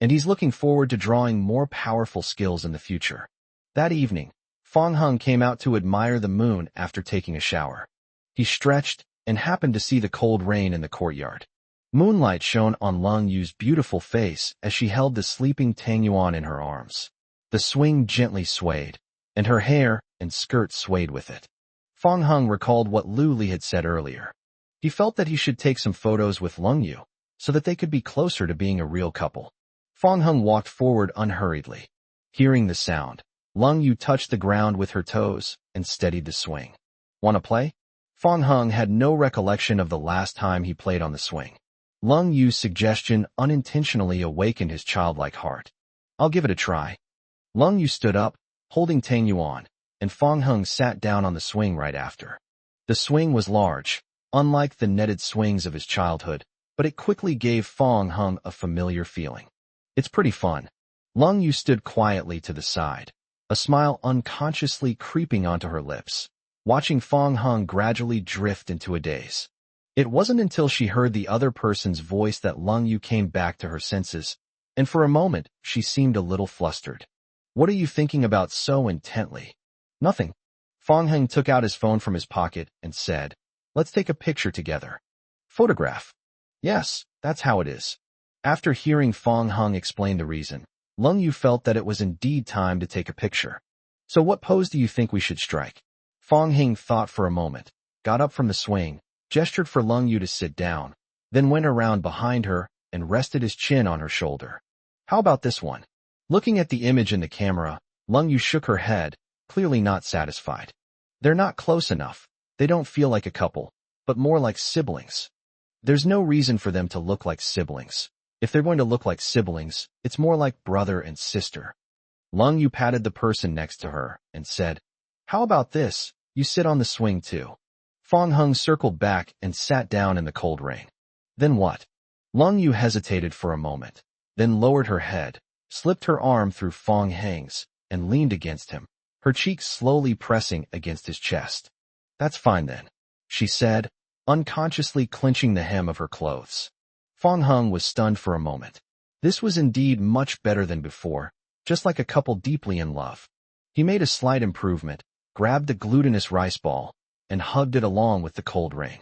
And he's looking forward to drawing more powerful skills in the future. That evening, Fong Hung came out to admire the moon after taking a shower. He stretched and happened to see the cold rain in the courtyard. Moonlight shone on Lung Yu's beautiful face as she held the sleeping Tang Yuan in her arms. The swing gently swayed, and her hair and skirt swayed with it. Fong Hung recalled what Lu Li had said earlier. He felt that he should take some photos with Lung Yu, so that they could be closer to being a real couple. Fong Hung walked forward unhurriedly. Hearing the sound, Lung Yu touched the ground with her toes and steadied the swing. Wanna play? Fong Hung had no recollection of the last time he played on the swing. Lung Yu's suggestion unintentionally awakened his childlike heart. I'll give it a try. Lung Yu stood up, holding Tang Yuan, and Fong Hung sat down on the swing right after. The swing was large, unlike the netted swings of his childhood, but it quickly gave Fong Hung a familiar feeling. It's pretty fun. Lung Yu stood quietly to the side, a smile unconsciously creeping onto her lips, watching Fong Hung gradually drift into a daze. It wasn't until she heard the other person's voice that Lung Yu came back to her senses, and for a moment she seemed a little flustered. What are you thinking about so intently? Nothing. Fong Hung took out his phone from his pocket and said, Let's take a picture together. Photograph. Yes, that's how it is. After hearing Fong Hung explain the reason, Lung Yu felt that it was indeed time to take a picture. So what pose do you think we should strike? Fong Hung thought for a moment, got up from the swing, gestured for Lung Yu to sit down, then went around behind her and rested his chin on her shoulder. How about this one? Looking at the image in the camera, Lung Yu shook her head, clearly not satisfied. They're not close enough. They don't feel like a couple, but more like siblings. There's no reason for them to look like siblings. If they're going to look like siblings, it's more like brother and sister. Lung Yu patted the person next to her and said, How about this? You sit on the swing too. Fong Hung circled back and sat down in the cold rain. Then what? Lung Yu hesitated for a moment, then lowered her head, slipped her arm through Fong Hung's, and leaned against him, her cheeks slowly pressing against his chest. That's fine then, she said, unconsciously clenching the hem of her clothes. Fong Hung was stunned for a moment. This was indeed much better than before, just like a couple deeply in love. He made a slight improvement, grabbed the glutinous rice ball, and hugged it along with the cold rain.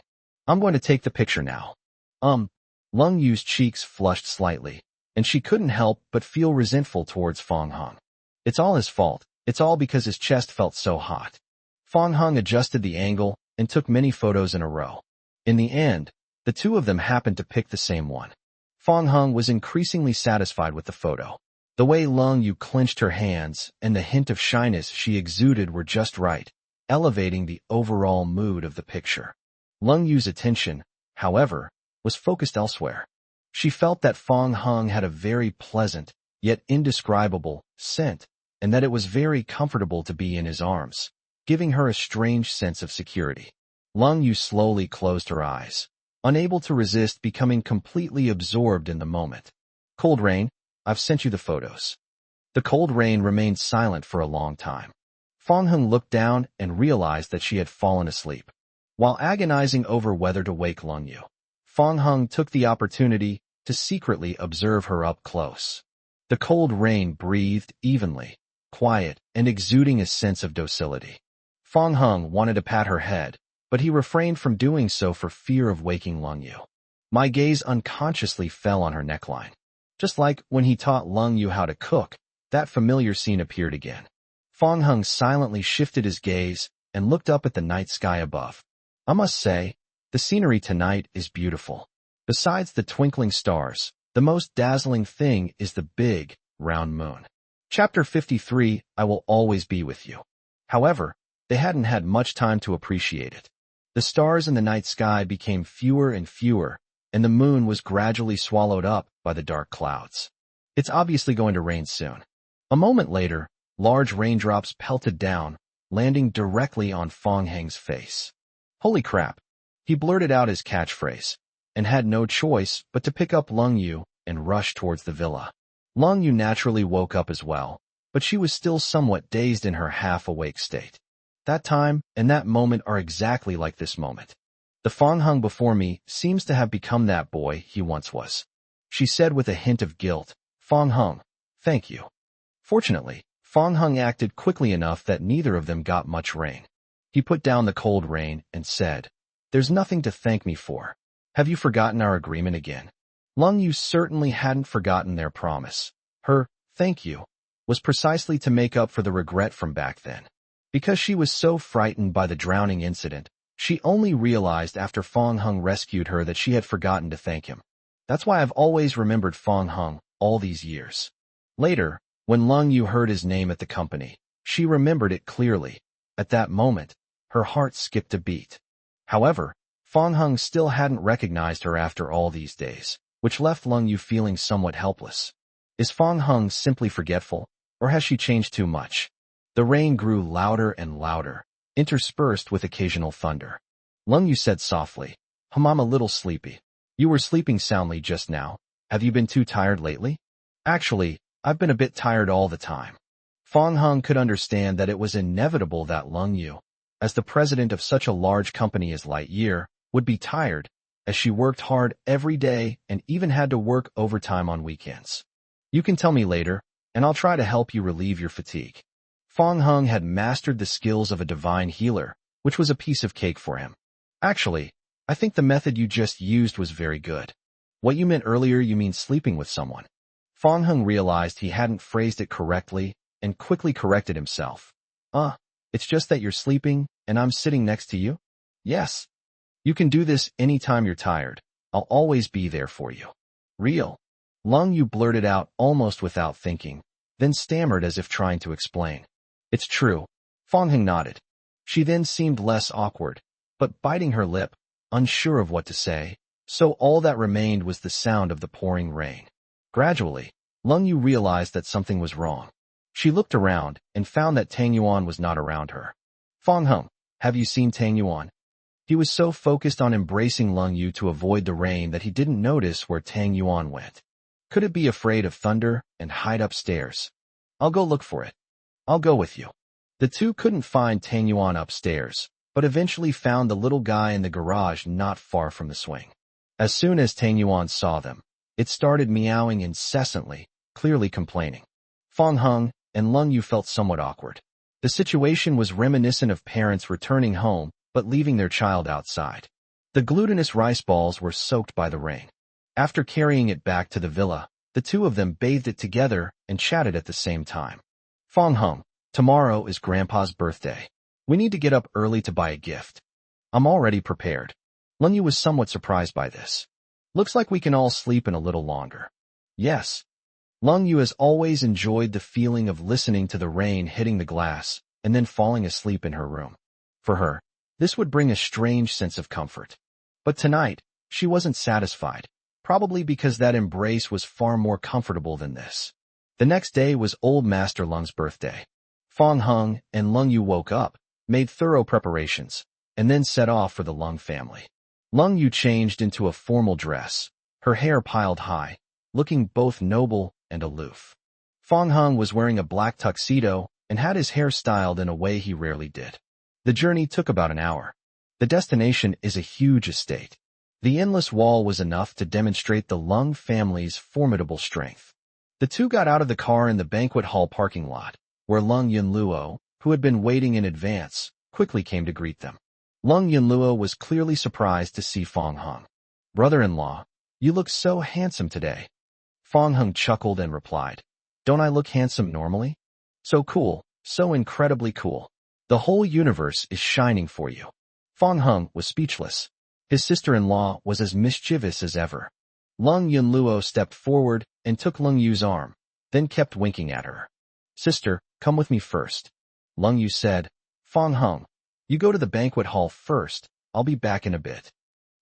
I'm going to take the picture now. Lung Yu's cheeks flushed slightly, and she couldn't help but feel resentful towards Fong Hung. It's all his fault. It's all because his chest felt so hot. Fong Hung adjusted the angle and took many photos in a row. In the end, the two of them happened to pick the same one. Fong Hung was increasingly satisfied with the photo. The way Lung Yu clenched her hands and the hint of shyness she exuded were just right, elevating the overall mood of the picture. Lung Yu's attention, however, was focused elsewhere. She felt that Fong Hung had a very pleasant, yet indescribable, scent, and that it was very comfortable to be in his arms, giving her a strange sense of security. Lung Yu slowly closed her eyes, unable to resist becoming completely absorbed in the moment. Cold Rain, I've sent you the photos. The cold rain remained silent for a long time. Fong Hung looked down and realized that she had fallen asleep. While agonizing over whether to wake Lung Yu, Fong Hung took the opportunity to secretly observe her up close. The cold rain breathed evenly, quiet, and exuding a sense of docility. Fong Hung wanted to pat her head, but he refrained from doing so for fear of waking Lung Yu. My gaze unconsciously fell on her neckline. Just like when he taught Lung Yu how to cook, that familiar scene appeared again. Fong Hung silently shifted his gaze and looked up at the night sky above. I must say, the scenery tonight is beautiful. Besides the twinkling stars, the most dazzling thing is the big, round moon. Chapter 53, I Will Always Be With You. However, they hadn't had much time to appreciate it. The stars in the night sky became fewer and fewer, and the moon was gradually swallowed up by the dark clouds. It's obviously going to rain soon. A moment later, large raindrops pelted down, landing directly on Fong Hung's face. Holy crap! He blurted out his catchphrase, and had no choice but to pick up Lung Yu and rush towards the villa. Lung Yu naturally woke up as well, but she was still somewhat dazed in her half-awake state. That time and that moment are exactly like this moment. The Fong Hung before me seems to have become that boy he once was. She said with a hint of guilt, Fong Hung, thank you. Fortunately, Fong Hung acted quickly enough that neither of them got much rain. He put down the cold rain and said, There's nothing to thank me for. Have you forgotten our agreement again? Lung Yu certainly hadn't forgotten their promise. Her thank you was precisely to make up for the regret from back then. Because she was so frightened by the drowning incident, she only realized after Fong Hung rescued her that she had forgotten to thank him. That's why I've always remembered Fong Hung all these years. Later, when Lung Yu heard his name at the company, she remembered it clearly. At that moment, her heart skipped a beat. However, Fong Hung still hadn't recognized her after all these days, which left Lung Yu feeling somewhat helpless. Is Fong Hung simply forgetful, or has she changed too much? The rain grew louder and louder, interspersed with occasional thunder. Lung Yu said softly, I'm a little sleepy. You were sleeping soundly just now. Have you been too tired lately? Actually, I've been a bit tired all the time. Fong Hung could understand that it was inevitable that Lung Yu, as the president of such a large company as Lightyear, would be tired, as she worked hard every day and even had to work overtime on weekends. You can tell me later, and I'll try to help you relieve your fatigue. Fong Hung had mastered the skills of a divine healer, which was a piece of cake for him. Actually, I think the method you just used was very good. What you meant earlier, you mean sleeping with someone. Fong Hung realized he hadn't phrased it correctly and quickly corrected himself. It's just that you're sleeping and I'm sitting next to you? Yes. You can do this anytime you're tired. I'll always be there for you. Real. Lung Yu blurted out almost without thinking, then stammered as if trying to explain. It's true. Fong Hung nodded. She then seemed less awkward, but biting her lip, unsure of what to say, so all that remained was the sound of the pouring rain. Gradually, Lung Yu realized that something was wrong. She looked around and found that Tang Yuan was not around her. Fong Hung, have you seen Tang Yuan? He was so focused on embracing Lung Yu to avoid the rain that he didn't notice where Tang Yuan went. Could it be afraid of thunder and hide upstairs? I'll go look for it. I'll go with you. The two couldn't find Tang Yuan upstairs, but eventually found the little guy in the garage not far from the swing. As soon as Tang Yuan saw them, it started meowing incessantly, clearly complaining. Fong Hung and Lung Yu felt somewhat awkward. The situation was reminiscent of parents returning home but leaving their child outside. The glutinous rice balls were soaked by the rain. After carrying it back to the villa, the two of them bathed it together and chatted at the same time. Fong Hung, tomorrow is Grandpa's birthday. We need to get up early to buy a gift. I'm already prepared. Lung Yu was somewhat surprised by this. Looks like we can all sleep in a little longer. Yes. Lung Yu has always enjoyed the feeling of listening to the rain hitting the glass and then falling asleep in her room. For her, this would bring a strange sense of comfort. But tonight, she wasn't satisfied, probably because that embrace was far more comfortable than this. The next day was Old Master Lung's birthday. Fong Hung and Lung Yu woke up, made thorough preparations, and then set off for the Lung family. Lung Yu changed into a formal dress, her hair piled high, looking both noble and aloof. Fong Hung was wearing a black tuxedo and had his hair styled in a way he rarely did. The journey took about an hour. The destination is a huge estate. The endless wall was enough to demonstrate the Lung family's formidable strength. The two got out of the car in the banquet hall parking lot, where Lung Yunluo, who had been waiting in advance, quickly came to greet them. Lung Yunluo was clearly surprised to see Fong Hung. "Brother-in-law, you look so handsome today." Fong Hung chuckled and replied, "Don't I look handsome normally? So cool, so incredibly cool. The whole universe is shining for you." Fong Hung was speechless. His sister-in-law was as mischievous as ever. Lung Yunluo stepped forward and took Lung Yu's arm, then kept winking at her. "Sister, come with me first." Lung Yu said. "Fong Hung, you go to the banquet hall first. I'll be back in a bit."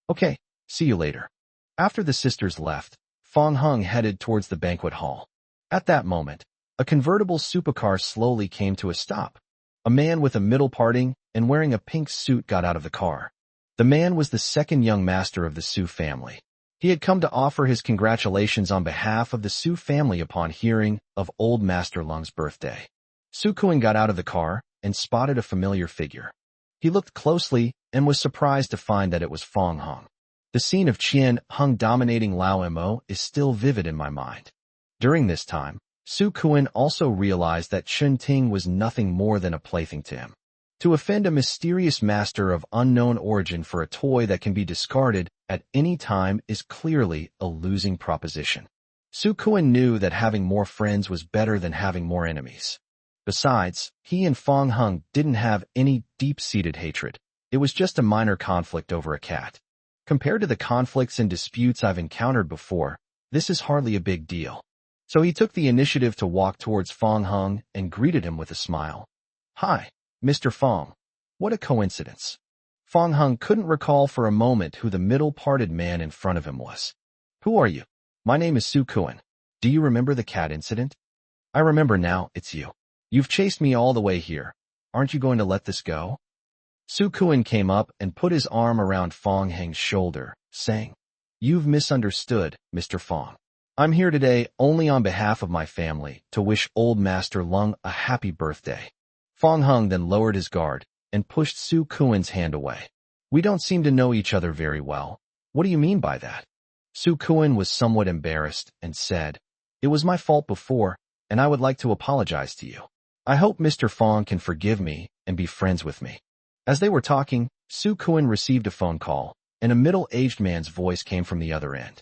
"Okay, see you later." After the sisters left, Fong Hung headed towards the banquet hall. At that moment, a convertible supercar slowly came to a stop. A man with a middle parting and wearing a pink suit got out of the car. The man was the second young master of the Su family. He had come to offer his congratulations on behalf of the Su family upon hearing of old Master Lung's birthday. Su Kuan got out of the car and spotted a familiar figure. He looked closely and was surprised to find that it was Fong Hung. The scene of Qian Hung dominating Lao Mo is still vivid in my mind. During this time, Su Kuan also realized that Chun Ting was nothing more than a plaything to him. To offend a mysterious master of unknown origin for a toy that can be discarded at any time is clearly a losing proposition. Su Kuan knew that having more friends was better than having more enemies. Besides, he and Fong Hung didn't have any deep-seated hatred. It was just a minor conflict over a cat. Compared to the conflicts and disputes I've encountered before, this is hardly a big deal. So he took the initiative to walk towards Fong Hung and greeted him with a smile. "Hi, Mr. Fong. What a coincidence." Fong Hung couldn't recall for a moment who the middle-parted man in front of him was. "Who are you?" "My name is Su Kuan. Do you remember the cat incident?" "I remember now, it's you. You've chased me all the way here. Aren't you going to let this go?" Su Kuan came up and put his arm around Fong Hung's shoulder, saying, "You've misunderstood, Mr. Fong. I'm here today only on behalf of my family to wish old Master Lung a happy birthday." Fong Hung then lowered his guard and pushed Su Kuan's hand away. "We don't seem to know each other very well. What do you mean by that?" Su Kuan was somewhat embarrassed and said, "It was my fault before, and I would like to apologize to you. I hope Mr. Fong can forgive me and be friends with me." As they were talking, Su Kuan received a phone call, and a middle-aged man's voice came from the other end.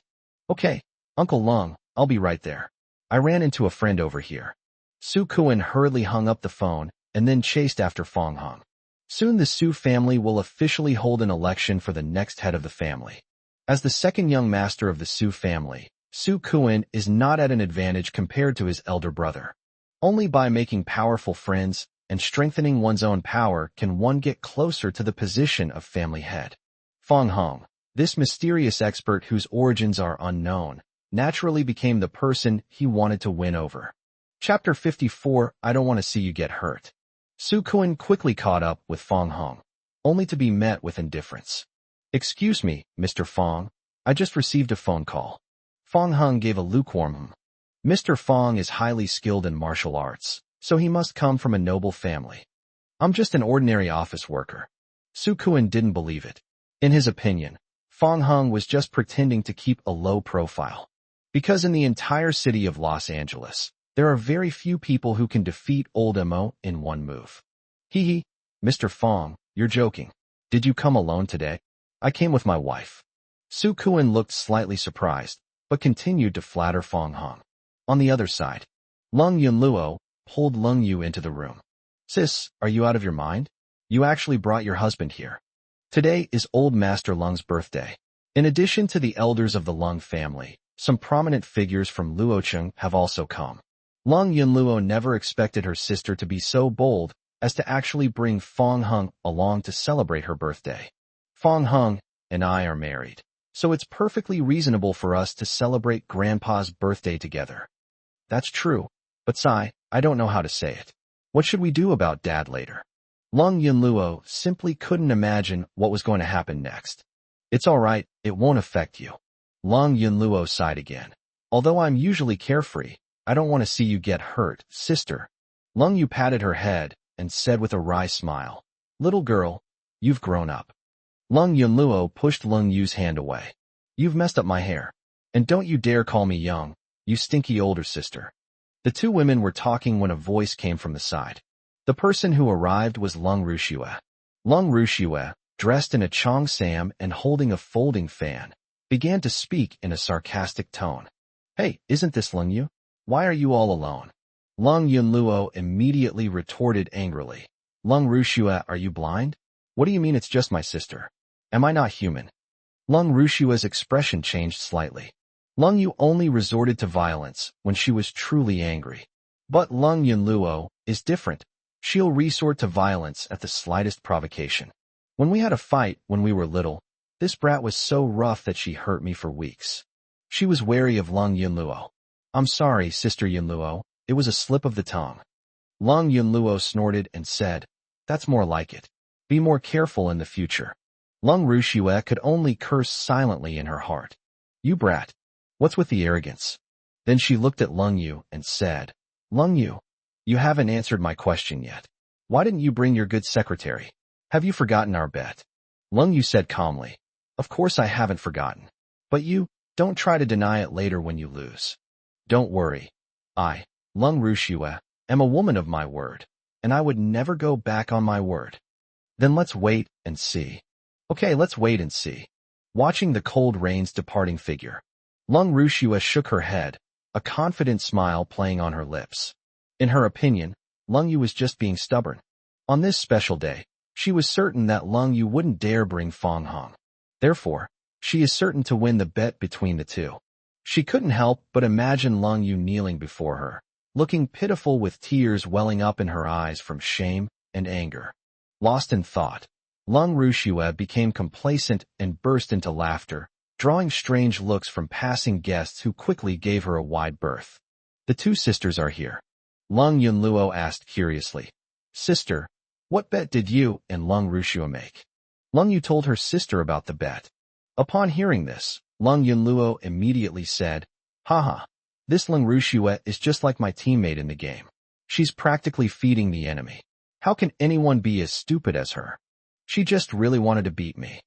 "Okay, Uncle Lung, I'll be right there. I ran into a friend over here." Su Kuan hurriedly hung up the phone and then chased after Fong Hung. Soon the Su family will officially hold an election for the next head of the family. As the second young master of the Su family, Su Kuan is not at an advantage compared to his elder brother. Only by making powerful friends and strengthening one's own power can one get closer to the position of family head. Fong Hung, this mysterious expert whose origins are unknown, naturally became the person he wanted to win over. Chapter 54, I don't want to see you get hurt. Su Kuan quickly caught up with Fong Hung, only to be met with indifference. "Excuse me, Mr. Fong, I just received a phone call." Fong Hung gave a lukewarm "Mr. Fong is highly skilled in martial arts, so he must come from a noble family. I'm just an ordinary office worker." Su Kuan didn't believe it. In his opinion, Fong Hung was just pretending to keep a low profile. Because in the entire city of Los Angeles, there are very few people who can defeat old Mo in one move. "Hee hee, Mr. Fong, you're joking. Did you come alone today?" "I came with my wife." Su Kuan looked slightly surprised, but continued to flatter Fong Hung. On the other side, Lung Yunluo pulled Lung Yu into the room. "Sis, are you out of your mind? You actually brought your husband here. Today is old Master Lung's birthday." In addition to the elders of the Lung family, some prominent figures from Luocheng have also come. Lung Yunluo never expected her sister to be so bold as to actually bring Fong Hung along to celebrate her birthday. "Fong Hung and I are married, so it's perfectly reasonable for us to celebrate Grandpa's birthday together." "That's true, but Sai, I don't know how to say it. What should we do about Dad later?" Lung Yunluo simply couldn't imagine what was going to happen next. "It's all right, it won't affect you." Lung Yunluo sighed again. "Although I'm usually carefree, I don't want to see you get hurt, sister." Lung Yu patted her head and said with a wry smile, "Little girl, you've grown up." Lung Yunluo pushed Lung Yu's hand away. You've messed up my hair. And don't you dare call me young, you stinky older sister. The two women were talking when a voice came from the side. The person who arrived was Lung Rushue. Lung Rushue, dressed in a cheongsam and holding a folding fan, began to speak in a sarcastic tone. Hey, isn't this Lung Yu? Why are you all alone? Lung Yunluo immediately retorted angrily. Lung Rushue, are you blind? What do you mean it's just my sister? Am I not human? Lung Rushue's expression changed slightly. Lung Yu only resorted to violence when she was truly angry. But Lung Yunluo is different. She'll resort to violence at the slightest provocation. When we had a fight when we were little, this brat was so rough that she hurt me for weeks. She was wary of Lung Yunluo. I'm sorry, Sister Yunluo, it was a slip of the tongue. Lung Yunluo snorted and said, that's more like it. Be more careful in the future. Lung Rushue could only curse silently in her heart. You brat. What's with the arrogance? Then she looked at Lung Yu and said, Lung Yu, you haven't answered my question yet. Why didn't you bring your good secretary? Have you forgotten our bet? Lung Yu said calmly, of course I haven't forgotten. But you, don't try to deny it later when you lose. Don't worry. I, Lung Rushue, am a woman of my word, and I would never go back on my word. Then let's wait and see. Okay, let's wait and see. Watching the cold rain's departing figure, Lung Rushue shook her head, a confident smile playing on her lips. In her opinion, Lung Yu was just being stubborn. On this special day, she was certain that Lung Yu wouldn't dare bring Fong Hong. Therefore, she is certain to win the bet between the two. She couldn't help but imagine Lung Yu kneeling before her, looking pitiful with tears welling up in her eyes from shame and anger. Lost in thought, Lung Rushue became complacent and burst into laughter, drawing strange looks from passing guests who quickly gave her a wide berth. The two sisters are here. Lung Yunluo asked curiously. Sister, what bet did you and Lung Rushue make? Lung Yu told her sister about the bet. Upon hearing this, Lung Yunluo immediately said, haha, this Lung Rushue is just like my teammate in the game. She's practically feeding the enemy. How can anyone be as stupid as her? She just really wanted to beat me.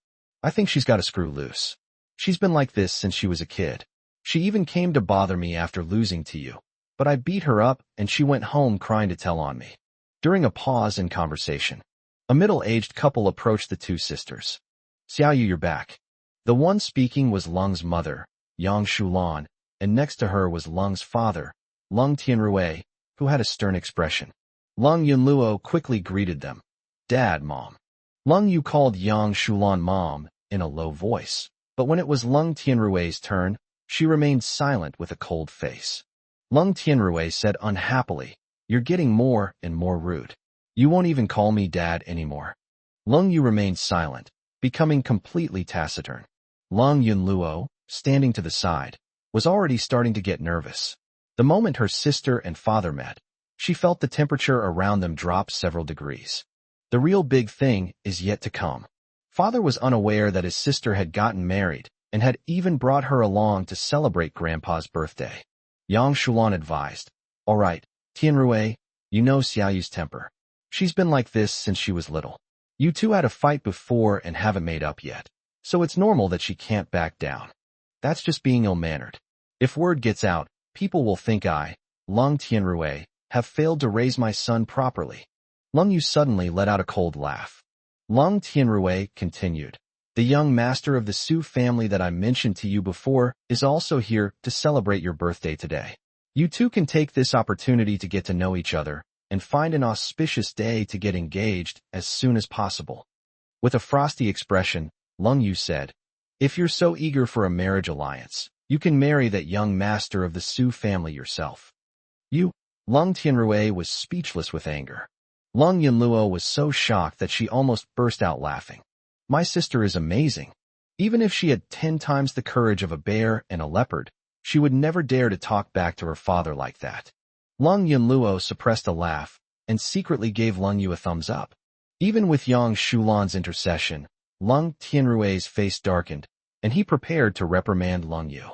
I think she's got a screw loose. She's been like this since she was a kid. She even came to bother me after losing to you. But I beat her up and she went home crying to tell on me. During a pause in conversation, a middle-aged couple approached the two sisters. Xiaoyu, you're back. The one speaking was Lung's mother, Yang Shulan, and next to her was Lung's father, Lung Tianrui, who had a stern expression. Lung Yunluo quickly greeted them. Dad, Mom. Lung Yu called Yang Shulan Mom in a low voice, but when it was Lung Tianrui's turn, she remained silent with a cold face. Lung Tianrui said unhappily, you're getting more and more rude. You won't even call me Dad anymore. Lung Yu remained silent, becoming completely taciturn. Lung Yunluo, standing to the side, was already starting to get nervous. The moment her sister and father met, she felt the temperature around them drop several degrees. The real big thing is yet to come. Father was unaware that his sister had gotten married and had even brought her along to celebrate Grandpa's birthday. Yang Shulan advised, all right, Tianrui, you know Xiaoyu's temper. She's been like this since she was little. You two had a fight before and haven't made up yet, so it's normal that she can't back down. That's just being ill-mannered. If word gets out, people will think I, Lung Tianrui, have failed to raise my son properly. Lung Yu suddenly let out a cold laugh. Lung Tianrui continued, the young master of the Su family that I mentioned to you before is also here to celebrate your birthday today. You two can take this opportunity to get to know each other and find an auspicious day to get engaged as soon as possible. With a frosty expression, Lung Yu said, if you're so eager for a marriage alliance, you can marry that young master of the Su family yourself. You, Lung Tianrui was speechless with anger. Lung Yunluo was so shocked that she almost burst out laughing. My sister is amazing. Even if she had 10 times the courage of a bear and a leopard, she would never dare to talk back to her father like that. Lung Yunluo suppressed a laugh and secretly gave Lung Yu a thumbs up. Even with Yang Shulan's intercession, Lung Tianrui's face darkened, and he prepared to reprimand Lung Yu.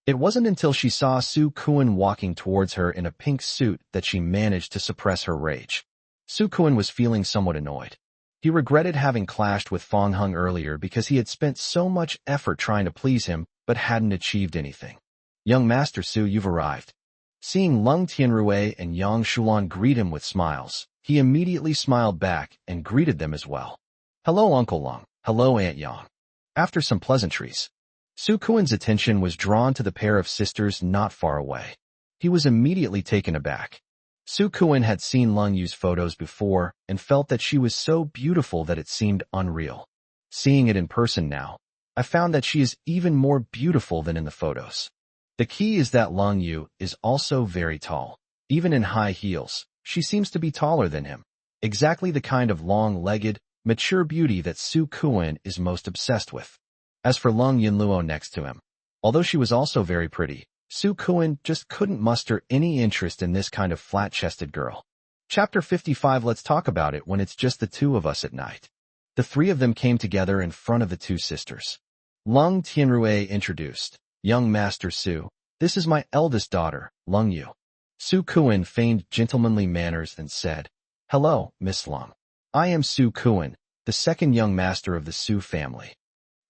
It wasn't until she saw Su Kuan walking towards her in a pink suit that she managed to suppress her rage. Su Kuan was feeling somewhat annoyed. He regretted having clashed with Fong Hung earlier because he had spent so much effort trying to please him but hadn't achieved anything. "Young Master Su, you've arrived." Seeing Lung Tianrui and Yang Shulan greet him with smiles, he immediately smiled back and greeted them as well. "Hello, Uncle Lung. Hello, Aunt Yang." After some pleasantries, Su Kuan's attention was drawn to the pair of sisters not far away. He was immediately taken aback. Su Kuan had seen Lung Yu's photos before and felt that she was so beautiful that it seemed unreal. Seeing it in person now, I found that she is even more beautiful than in the photos. The key is that Lung Yu is also very tall. Even in high heels, she seems to be taller than him. Exactly the kind of long-legged, mature beauty that Su Kuan is most obsessed with. As for Lung Yunluo next to him, although she was also very pretty, Su Kuan just couldn't muster any interest in this kind of flat-chested girl. Chapter 55. Let's talk about it when it's just the two of us at night. The three of them came together in front of the two sisters. Lung Tianrui introduced, "Young Master Su, this is my eldest daughter, Lung Yu." Su Kuan feigned gentlemanly manners and said, "Hello, Miss Lung. I am Su Kuan, the second young master of the Su family."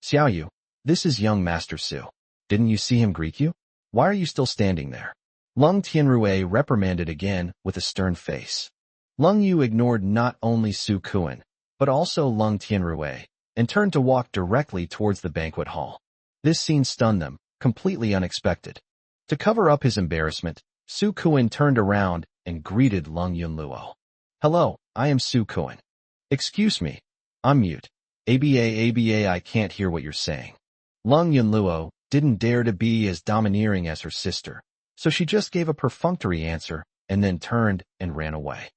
"Xiao Yu, this is young Master Su. Didn't you see him greet you? Why are you still standing there?" Lung Tianrui reprimanded again with a stern face. Lung Yu ignored not only Su Kuan, but also Lung Tianrui, and turned to walk directly towards the banquet hall. This scene stunned them, completely unexpected. To cover up his embarrassment, Su Kuan turned around and greeted Lung Yunluo. "Hello, I am Su Kuan." "Excuse me, I'm mute. ABA, I can't hear what you're saying." Lung Yunluo didn't dare to be as domineering as her sister, so she just gave a perfunctory answer and then turned and ran away.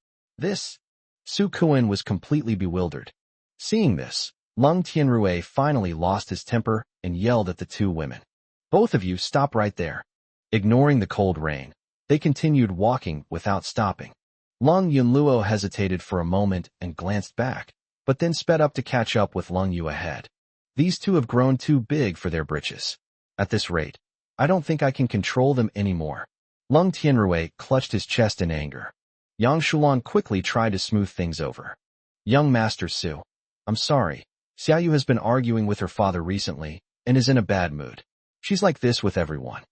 Su Kuan was completely bewildered. Seeing this, Lung Tianrui finally lost his temper and yelled at the two women. "Both of you stop right there." Ignoring the cold rain, they continued walking without stopping. Lung Yunluo hesitated for a moment and glanced back, but then sped up to catch up with Lung Yu ahead. These two have grown too big for their britches. At this rate, I don't think I can control them anymore. Lung Tianrui clutched his chest in anger. Yang Shulan quickly tried to smooth things over. "Young Master Su, I'm sorry. Xiaoyu has been arguing with her father recently and is in a bad mood. She's like this with everyone."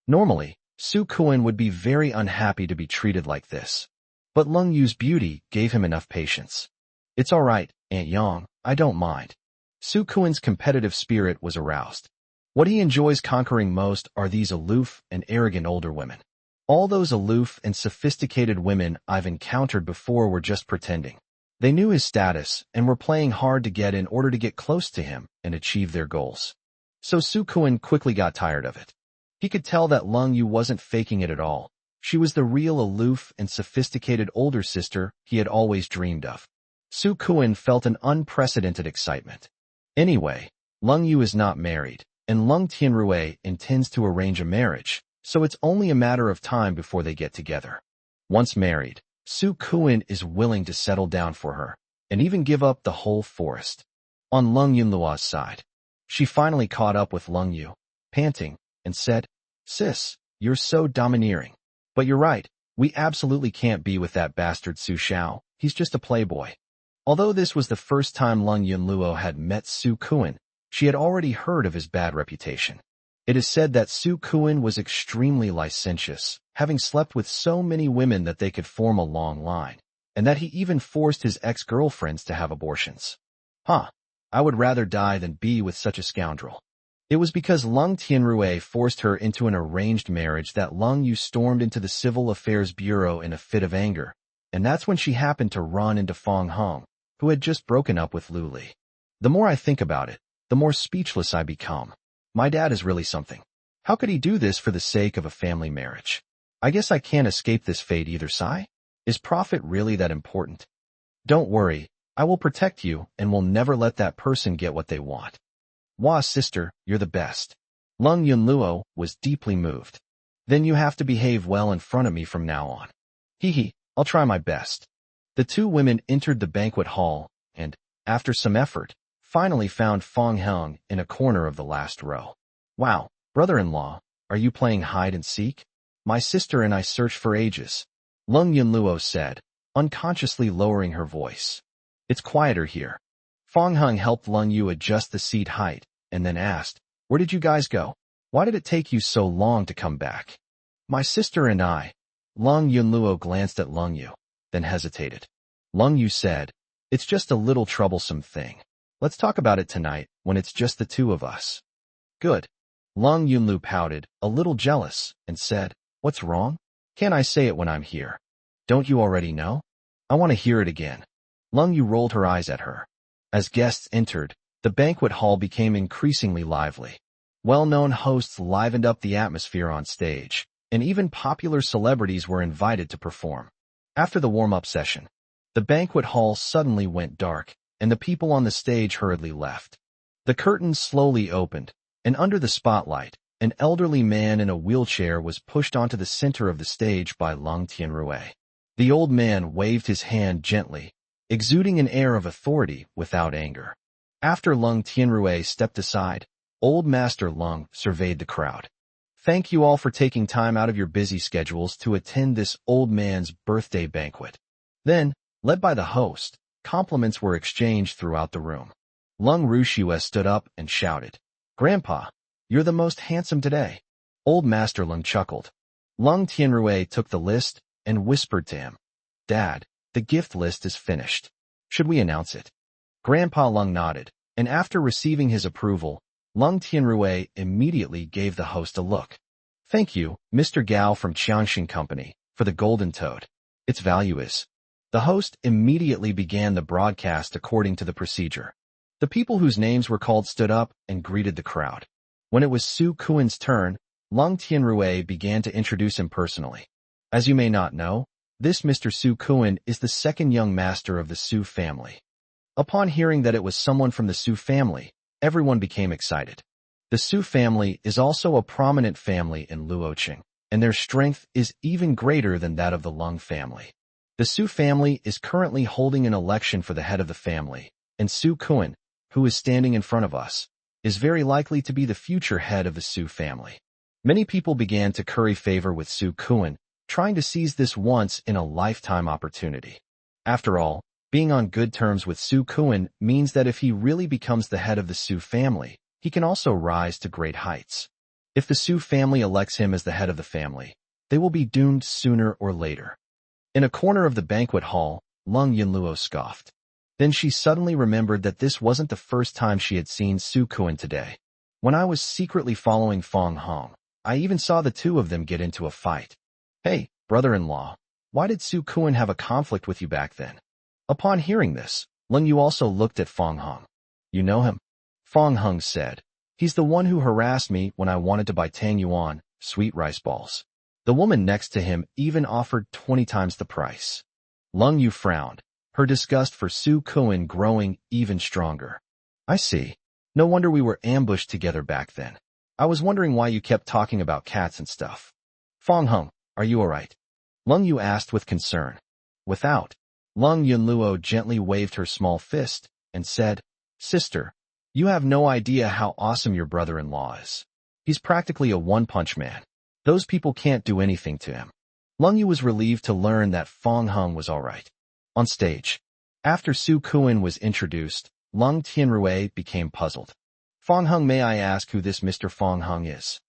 Normally, Su Kuan would be very unhappy to be treated like this. But Lung Yu's beauty gave him enough patience. "It's all right, Aunt Yang, I don't mind." Su Kuan's competitive spirit was aroused. What he enjoys conquering most are these aloof and arrogant older women. All those aloof and sophisticated women I've encountered before were just pretending. They knew his status and were playing hard to get in order to get close to him and achieve their goals. So Su Kuan quickly got tired of it. He could tell that Lung Yu wasn't faking it at all. She was the real aloof and sophisticated older sister he had always dreamed of. Su Kuan felt an unprecedented excitement. Anyway, Lung Yu is not married, and Lung Tianrui intends to arrange a marriage, so it's only a matter of time before they get together. Once married, Su Kuan is willing to settle down for her, and even give up the whole forest. On Lung Yunluo's side, she finally caught up with Lung Yu, panting, and said, "Sis, you're so domineering. But you're right, we absolutely can't be with that bastard Su Xiao, he's just a playboy." Although this was the first time Lung Yunluo had met Su Kuan, she had already heard of his bad reputation. It is said that Su Kuan was extremely licentious, having slept with so many women that they could form a long line, and that he even forced his ex-girlfriends to have abortions. I would rather die than be with such a scoundrel. It was because Lung Tianrui forced her into an arranged marriage that Lung Yu stormed into the Civil Affairs Bureau in a fit of anger, and that's when she happened to run into Fong Hung, who had just broken up with Lu Li. The more I think about it, the more speechless I become. My dad is really something. How could he do this for the sake of a family marriage? I guess I can't escape this fate either, Sai? Is profit really that important? Don't worry, I will protect you and will never let that person get what they want. Wah, sister, you're the best. Lung Yunluo was deeply moved. Then you have to behave well in front of me from now on. Hee, I'll try my best. The two women entered the banquet hall and, after some effort, finally found Fong Hung in a corner of the last row. "Wow, brother-in-law, are you playing hide and seek? My sister and I searched for ages," Lung Yunluo said, unconsciously lowering her voice. It's quieter here. Fong Hung helped Lung Yu adjust the seat height, and then asked, "Where did you guys go? Why did it take you so long to come back?" "My sister and I." Lung Yunluo glanced at Lung Yu, then hesitated. Lung Yu said, "It's just a little troublesome thing. Let's talk about it tonight, when it's just the two of us." "Good." Lung Yunlu pouted, a little jealous, and said, "What's wrong? Can't I say it when I'm here? Don't you already know? I want to hear it again." Lung Yu rolled her eyes at her. As guests entered, the banquet hall became increasingly lively. Well-known hosts livened up the atmosphere on stage, and even popular celebrities were invited to perform. After the warm-up session, the banquet hall suddenly went dark, and the people on the stage hurriedly left. The curtains slowly opened, and under the spotlight, an elderly man in a wheelchair was pushed onto the center of the stage by Lung Tianrui. The old man waved his hand gently, exuding an air of authority without anger. After Lung Tianrui stepped aside, Old Master Lung surveyed the crowd. "Thank you all for taking time out of your busy schedules to attend this old man's birthday banquet." Then, led by the host, compliments were exchanged throughout the room. Lung Rushue stood up and shouted, "Grandpa, you're the most handsome today." Old Master Lung chuckled. Lung Tianrui took the list and whispered to him, "Dad, the gift list is finished. Should we announce it?" Grandpa Lung nodded, and after receiving his approval, Lung Tianrui immediately gave the host a look. "Thank you, Mr. Gao from Qiangxin Company, for the golden toad. Its value is..." The host immediately began the broadcast according to the procedure. The people whose names were called stood up and greeted the crowd. When it was Su Kuan's turn, Lung Tianrui began to introduce him personally. "As you may not know, this Mr. Su Kuan is the second young master of the Su family." Upon hearing that it was someone from the Su family, everyone became excited. The Su family is also a prominent family in Luoqing, and their strength is even greater than that of the Lung family. The Su family is currently holding an election for the head of the family, and Su Kuan, who is standing in front of us, is very likely to be the future head of the Su family. Many people began to curry favor with Su Kuan, trying to seize this once-in-a-lifetime opportunity. After all, being on good terms with Su Kuan means that if he really becomes the head of the Su family, he can also rise to great heights. If the Su family elects him as the head of the family, they will be doomed sooner or later. In a corner of the banquet hall, Lung Yunluo scoffed. Then she suddenly remembered that this wasn't the first time she had seen Su Kuan today. When I was secretly following Fong Hong, I even saw the two of them get into a fight. "Hey, brother-in-law, why did Su Kuan have a conflict with you back then?" Upon hearing this, Lung Yu also looked at Fong Hong. "You know him?" Fong Hong said, "He's the one who harassed me when I wanted to buy Tang Yuan, sweet rice balls. The woman next to him even offered 20 times the price." Lung Yu frowned, her disgust for Su Kuan growing even stronger. "I see. No wonder we were ambushed together back then. I was wondering why you kept talking about cats and stuff." "Fong Hong, are you alright?" Lung Yu asked with concern. Without, Lung Yunluo gently waved her small fist and said, "Sister, you have no idea how awesome your brother-in-law is. He's practically a one-punch man. Those people can't do anything to him." Lung Yu was relieved to learn that Fong Hong was alright. On stage, after Su Kuan was introduced, Lung Tianrui became puzzled. "Fong Hong, may I ask who this Mr. Fong Hong is?"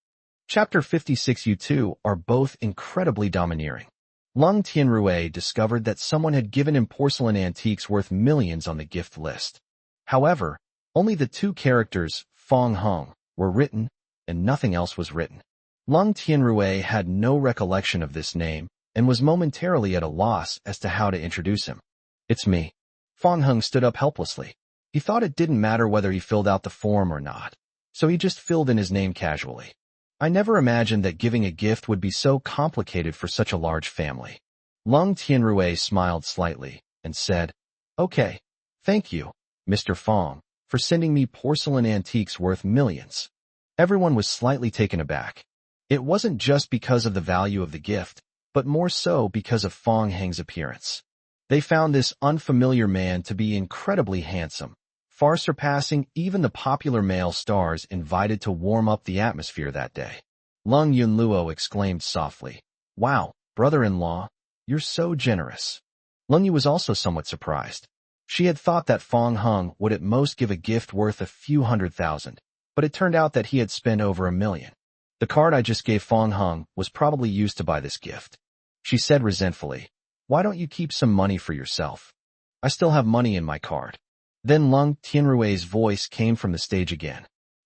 Chapter 56. You two are both incredibly domineering. Lung Tianrui discovered that someone had given him porcelain antiques worth millions on the gift list. However, only the two characters, Fong Hong, were written, and nothing else was written. Lung Tianrui had no recollection of this name, and was momentarily at a loss as to how to introduce him. "It's me." Fong Hong stood up helplessly. He thought it didn't matter whether he filled out the form or not, so he just filled in his name casually. "I never imagined that giving a gift would be so complicated for such a large family." Lung Tianrui smiled slightly and said, "Okay, thank you, Mr. Fong, for sending me porcelain antiques worth millions." Everyone was slightly taken aback. It wasn't just because of the value of the gift, but more so because of Fong Hong's appearance. They found this unfamiliar man to be incredibly handsome, far surpassing even the popular male stars invited to warm up the atmosphere that day. Lung Yunluo exclaimed softly, "Wow, brother-in-law, you're so generous." Lung Yu was also somewhat surprised. She had thought that Fong Hung would at most give a gift worth a few $100,000, but it turned out that he had spent over $1 million. The card I just gave Fong Hung was probably used to buy this gift. She said resentfully, "Why don't you keep some money for yourself? I still have money in my card." Then Lung Tianrui's voice came from the stage again.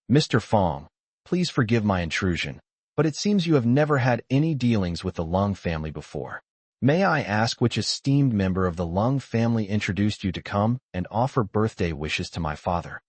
"Mr. Fong, please forgive my intrusion, but it seems you have never had any dealings with the Lung family before. May I ask which esteemed member of the Lung family introduced you to come and offer birthday wishes to my father?"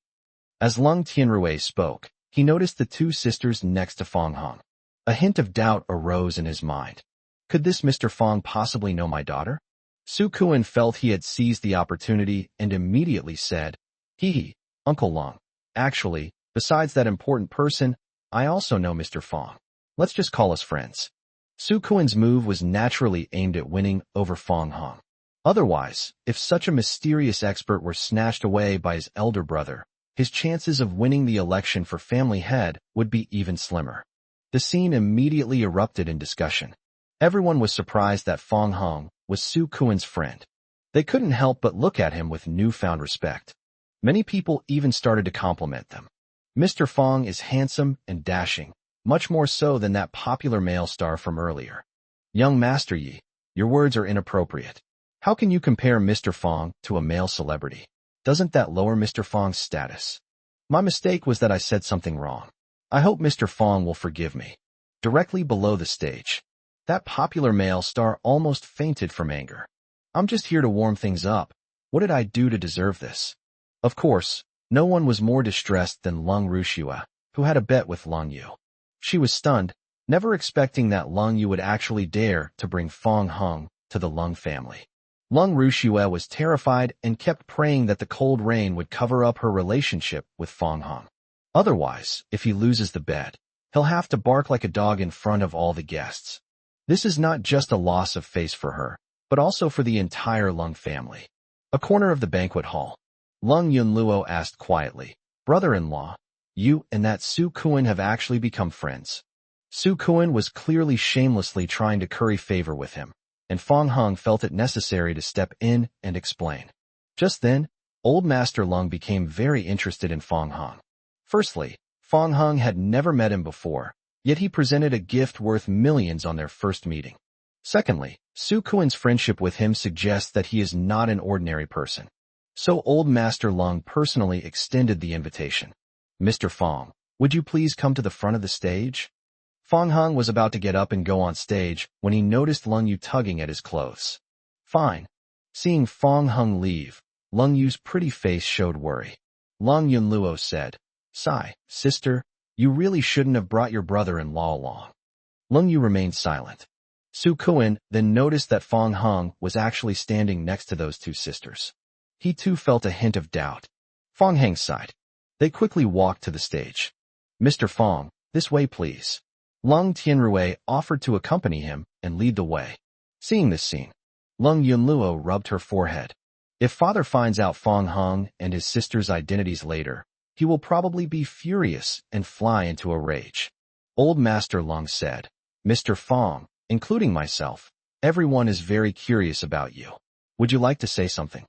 As Lung Tianrui spoke, he noticed the two sisters next to Fong Hung. A hint of doubt arose in his mind. Could this Mr. Fong possibly know my daughter? Su Kuan felt he had seized the opportunity and immediately said, "Hee, Uncle Lung. Actually, besides that important person, I also know Mr. Fong. Let's just call us friends." Su Kuan's move was naturally aimed at winning over Fong Hung. Otherwise, if such a mysterious expert were snatched away by his elder brother, his chances of winning the election for family head would be even slimmer. The scene immediately erupted in discussion. Everyone was surprised that Fong Hung was Su Kuan's friend. They couldn't help but look at him with newfound respect. Many people even started to compliment them. Mr. Fong is handsome and dashing, much more so than that popular male star from earlier. Young Master Yi, your words are inappropriate. How can you compare Mr. Fong to a male celebrity? Doesn't that lower Mr. Fong's status? My mistake was that I said something wrong. I hope Mr. Fong will forgive me. Directly below the stage, that popular male star almost fainted from anger. I'm just here to warm things up. What did I do to deserve this? Of course, no one was more distressed than Lung Rushua, who had a bet with Lung Yu. She was stunned, never expecting that Lung Yu would actually dare to bring Fong Hung to the Lung family. Lung Rushua was terrified and kept praying that the cold rain would cover up her relationship with Fong Hung. Otherwise, if he loses the bet, he'll have to bark like a dog in front of all the guests. This is not just a loss of face for her, but also for the entire Lung family. A corner of the banquet hall. Lung Yunluo asked quietly, "Brother-in-law, you and that Su Kuan have actually become friends?" Su Kuan was clearly shamelessly trying to curry favor with him, and Fong Hung felt it necessary to step in and explain. Just then, Old Master Lung became very interested in Fong Hung. Firstly, Fong Hung had never met him before, yet he presented a gift worth millions on their first meeting. Secondly, Su Kuan's friendship with him suggests that he is not an ordinary person. So Old Master Lung personally extended the invitation. "Mr. Fong, would you please come to the front of the stage?" Fong Hung was about to get up and go on stage when he noticed Lung Yu tugging at his clothes. "Fine." Seeing Fong Hung leave, Lung Yu's pretty face showed worry. Lung Yunluo said, "Sigh, sister, you really shouldn't have brought your brother-in-law along." Lung Yu remained silent. Su Kuan then noticed that Fong Hung was actually standing next to those two sisters. He too felt a hint of doubt. Fong Hung sighed. They quickly walked to the stage. "Mr. Fong, this way please." Lung Tianrui offered to accompany him and lead the way. Seeing this scene, Lung Yunluo rubbed her forehead. If father finds out Fong Hung and his sister's identities later, he will probably be furious and fly into a rage. Old Master Lung said, "Mr. Fong, including myself, everyone is very curious about you. Would you like to say something?"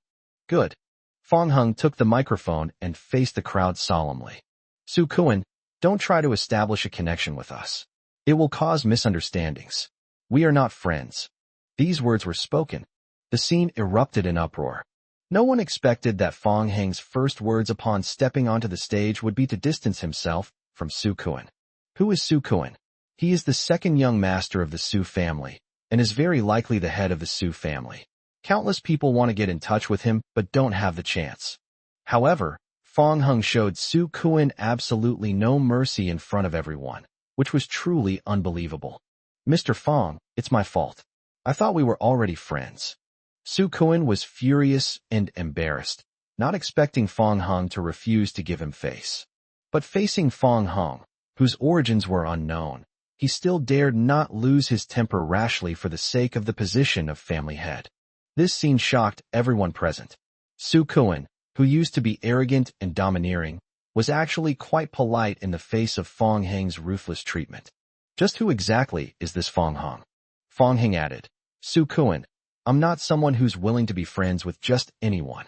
"Good." Fong Hung took the microphone and faced the crowd solemnly. "Su Kuan, don't try to establish a connection with us. It will cause misunderstandings. We are not friends." These words were spoken. The scene erupted in uproar. No one expected that Fong Hung's first words upon stepping onto the stage would be to distance himself from Su Kuan. Who is Su Kuan? He is the second young master of the Su family, and is very likely the head of the Su family. Countless people want to get in touch with him, but don't have the chance. However, Fong Hung showed Su Kuan absolutely no mercy in front of everyone, which was truly unbelievable. "Mr. Fong, it's my fault. I thought we were already friends." Su Kuan was furious and embarrassed, not expecting Fong Hung to refuse to give him face. But facing Fong Hung, whose origins were unknown, he still dared not lose his temper rashly for the sake of the position of family head. This scene shocked everyone present. Su Kuan, who used to be arrogant and domineering, was actually quite polite in the face of Fong Hung's ruthless treatment. Just who exactly is this Fong Hung? Fong Hung added, "Su Kuan, I'm not someone who's willing to be friends with just anyone.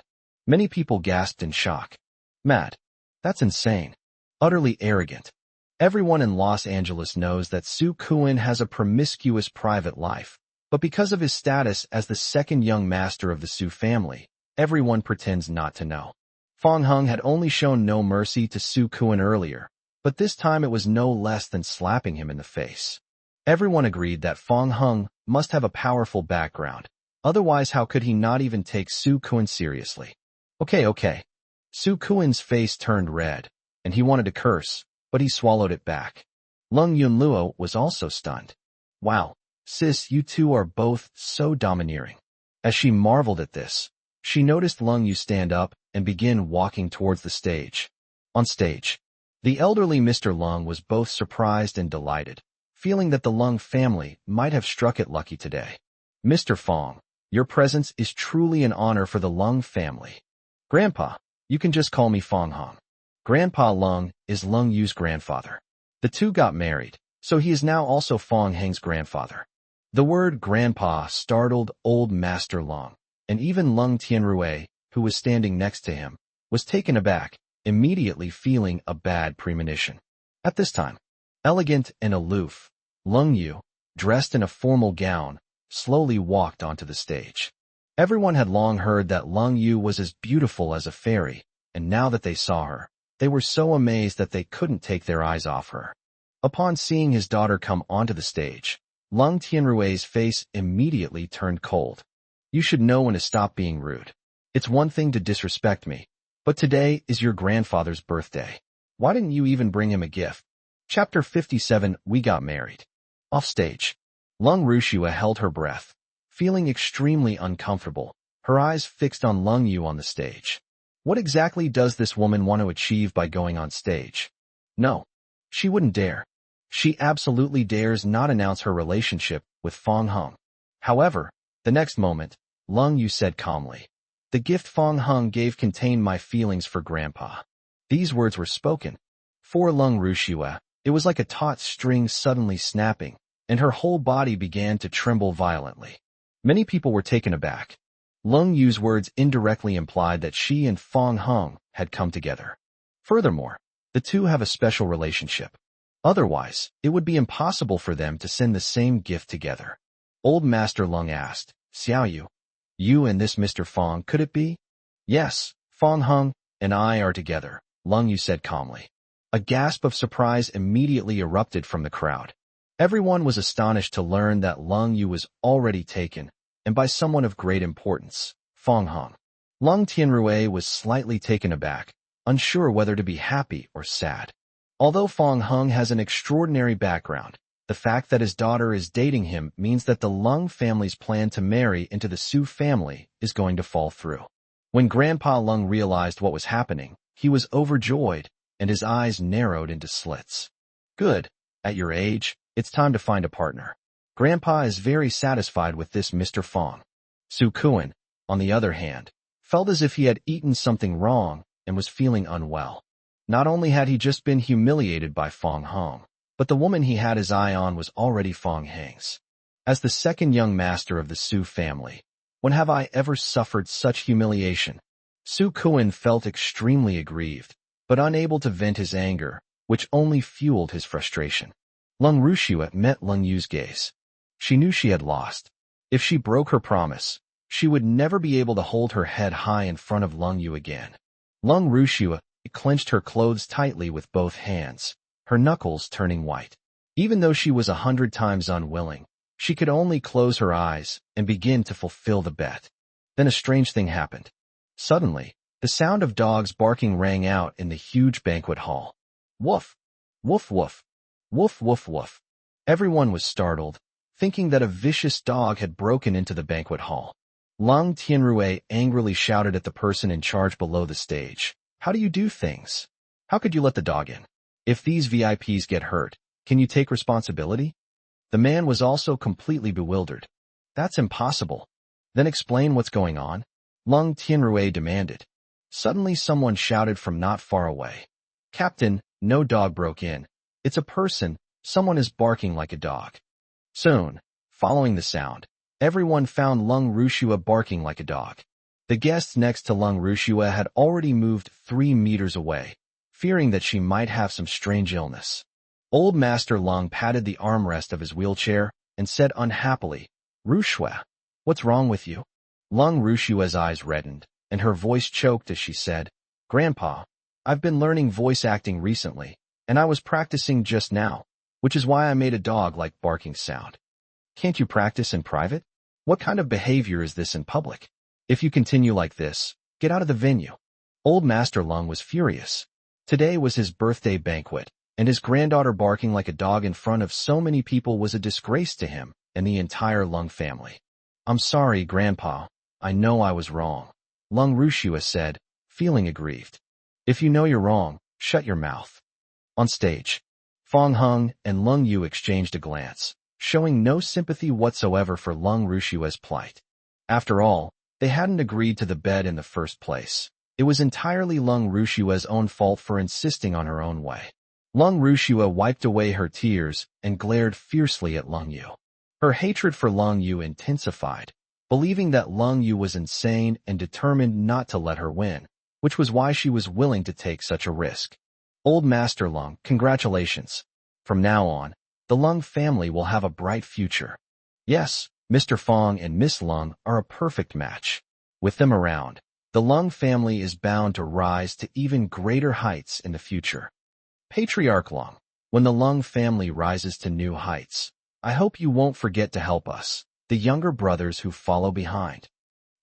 Many people gasped in shock. Matt, that's insane. Utterly arrogant. Everyone in Los Angeles knows that Su Kuan has a promiscuous private life, but because of his status as the second young master of the Su family, everyone pretends not to know. Fong Hung had only shown no mercy to Su Kuan earlier, but this time it was no less than slapping him in the face. Everyone agreed that Fong Hung must have a powerful background, otherwise how could he not even take Su Kuan seriously? Okay. Su Kuan's face turned red, and he wanted to curse, but he swallowed it back. Lung Yunluo was also stunned. Wow, sis, you two are both so domineering. As she marveled at this, she noticed Lung Yu stand up and begin walking towards the stage. On stage, the elderly Mr. Lung was both surprised and delighted, feeling that the Lung family might have struck it lucky today. Mr. Fong, your presence is truly an honor for the Lung family. Grandpa, you can just call me Fong Hong. Grandpa Lung is Lung Yu's grandfather. The two got married, so he is now also Fong Heng's grandfather. The word grandpa startled old Master Lung, and even Lung Tianrui, who was standing next to him, was taken aback, immediately feeling a bad premonition. At this time, elegant and aloof, Lung Yu, dressed in a formal gown, slowly walked onto the stage. Everyone had long heard that Lung Yu was as beautiful as a fairy, and now that they saw her, they were so amazed that they couldn't take their eyes off her. Upon seeing his daughter come onto the stage, Lung Tianrui's face immediately turned cold. You should know when to stop being rude. It's one thing to disrespect me, but today is your grandfather's birthday. Why didn't you even bring him a gift? Chapter 57, We Got Married. Off stage, Lung Rushua held her breath, feeling extremely uncomfortable, her eyes fixed on Lung Yu on the stage. What exactly does this woman want to achieve by going on stage? No, she wouldn't dare. She absolutely dares not announce her relationship with Fong Hung. However, the next moment, Lung Yu said calmly, the gift Fong Hung gave contained my feelings for Grandpa. These words were spoken. For Lung Rushua, it was like a taut string suddenly snapping, and her whole body began to tremble violently. Many people were taken aback. Lung Yu's words indirectly implied that she and Fong Hung had come together. Furthermore, the two have a special relationship. Otherwise, it would be impossible for them to send the same gift together. Old Master Lung asked, Xiao Yu, you and this Mr. Fong, could it be? Yes, Fong Hung and I are together, Lung Yu said calmly. A gasp of surprise immediately erupted from the crowd. Everyone was astonished to learn that Lung Yu was already taken, and by someone of great importance, Fong Hung. Lung Tianrui was slightly taken aback, unsure whether to be happy or sad. Although Fong Hung has an extraordinary background, the fact that his daughter is dating him means that the Lung family's plan to marry into the Su family is going to fall through. When Grandpa Lung realized what was happening, he was overjoyed, and his eyes narrowed into slits. Good. At your age, it's time to find a partner. Grandpa is very satisfied with this Mr. Fong. Su Kuan, on the other hand, felt as if he had eaten something wrong and was feeling unwell. Not only had he just been humiliated by Fong Hong, but the woman he had his eye on was already Fong Heng's. As the second young master of the Su family, when have I ever suffered such humiliation? Su Kuan felt extremely aggrieved, but unable to vent his anger, which only fueled his frustration. Lung Rushua met Lung Yu's gaze. She knew she had lost. If she broke her promise, she would never be able to hold her head high in front of Lung Yu again. Lung Rushua clenched her clothes tightly with both hands, her knuckles turning white. Even though she was 100 times unwilling, she could only close her eyes and begin to fulfill the bet. Then a strange thing happened. Suddenly, the sound of dogs barking rang out in the huge banquet hall. Woof! Woof woof! Woof woof woof! Everyone was startled, thinking that a vicious dog had broken into the banquet hall. Lung Tianrui angrily shouted at the person in charge below the stage. How do you do things? How could you let the dog in? If these VIPs get hurt, can you take responsibility? The man was also completely bewildered. That's impossible. Then explain what's going on, Lung Tianrui demanded. Suddenly someone shouted from not far away. Captain, no dog broke in. It's a person, someone is barking like a dog. Soon, following the sound, everyone found Lung Rushua barking like a dog. The guests next to Lung Rushua had already moved 3 meters away, fearing that she might have some strange illness. Old Master Lung patted the armrest of his wheelchair and said unhappily, "Rushua, what's wrong with you?" Lung Rushua's eyes reddened, and her voice choked as she said, "Grandpa, I've been learning voice acting recently, and I was practicing just now, which is why I made a dog-like barking sound." "Can't you practice in private? What kind of behavior is this in public? If you continue like this, get out of the venue." Old Master Lung was furious. Today was his birthday banquet, and his granddaughter barking like a dog in front of so many people was a disgrace to him and the entire Lung family. "I'm sorry, Grandpa. I know I was wrong," Lung Rushua said, feeling aggrieved. "If you know you're wrong, shut your mouth." On stage, Fong Hung and Lung Yu exchanged a glance, showing no sympathy whatsoever for Lung Rushua's plight. After all, they hadn't agreed to the bet in the first place. It was entirely Lung Rushua's own fault for insisting on her own way. Lung Rushua wiped away her tears and glared fiercely at Lung Yu. Her hatred for Lung Yu intensified, believing that Lung Yu was insane and determined not to let her win, which was why she was willing to take such a risk. "Old Master Lung, congratulations. From now on, the Lung family will have a bright future." "Yes, Mr. Fong and Miss Lung are a perfect match. With them around, the Lung family is bound to rise to even greater heights in the future." Patriarch Lung, when the Lung family rises to new heights, I hope you won't forget to help us, the younger brothers who follow behind.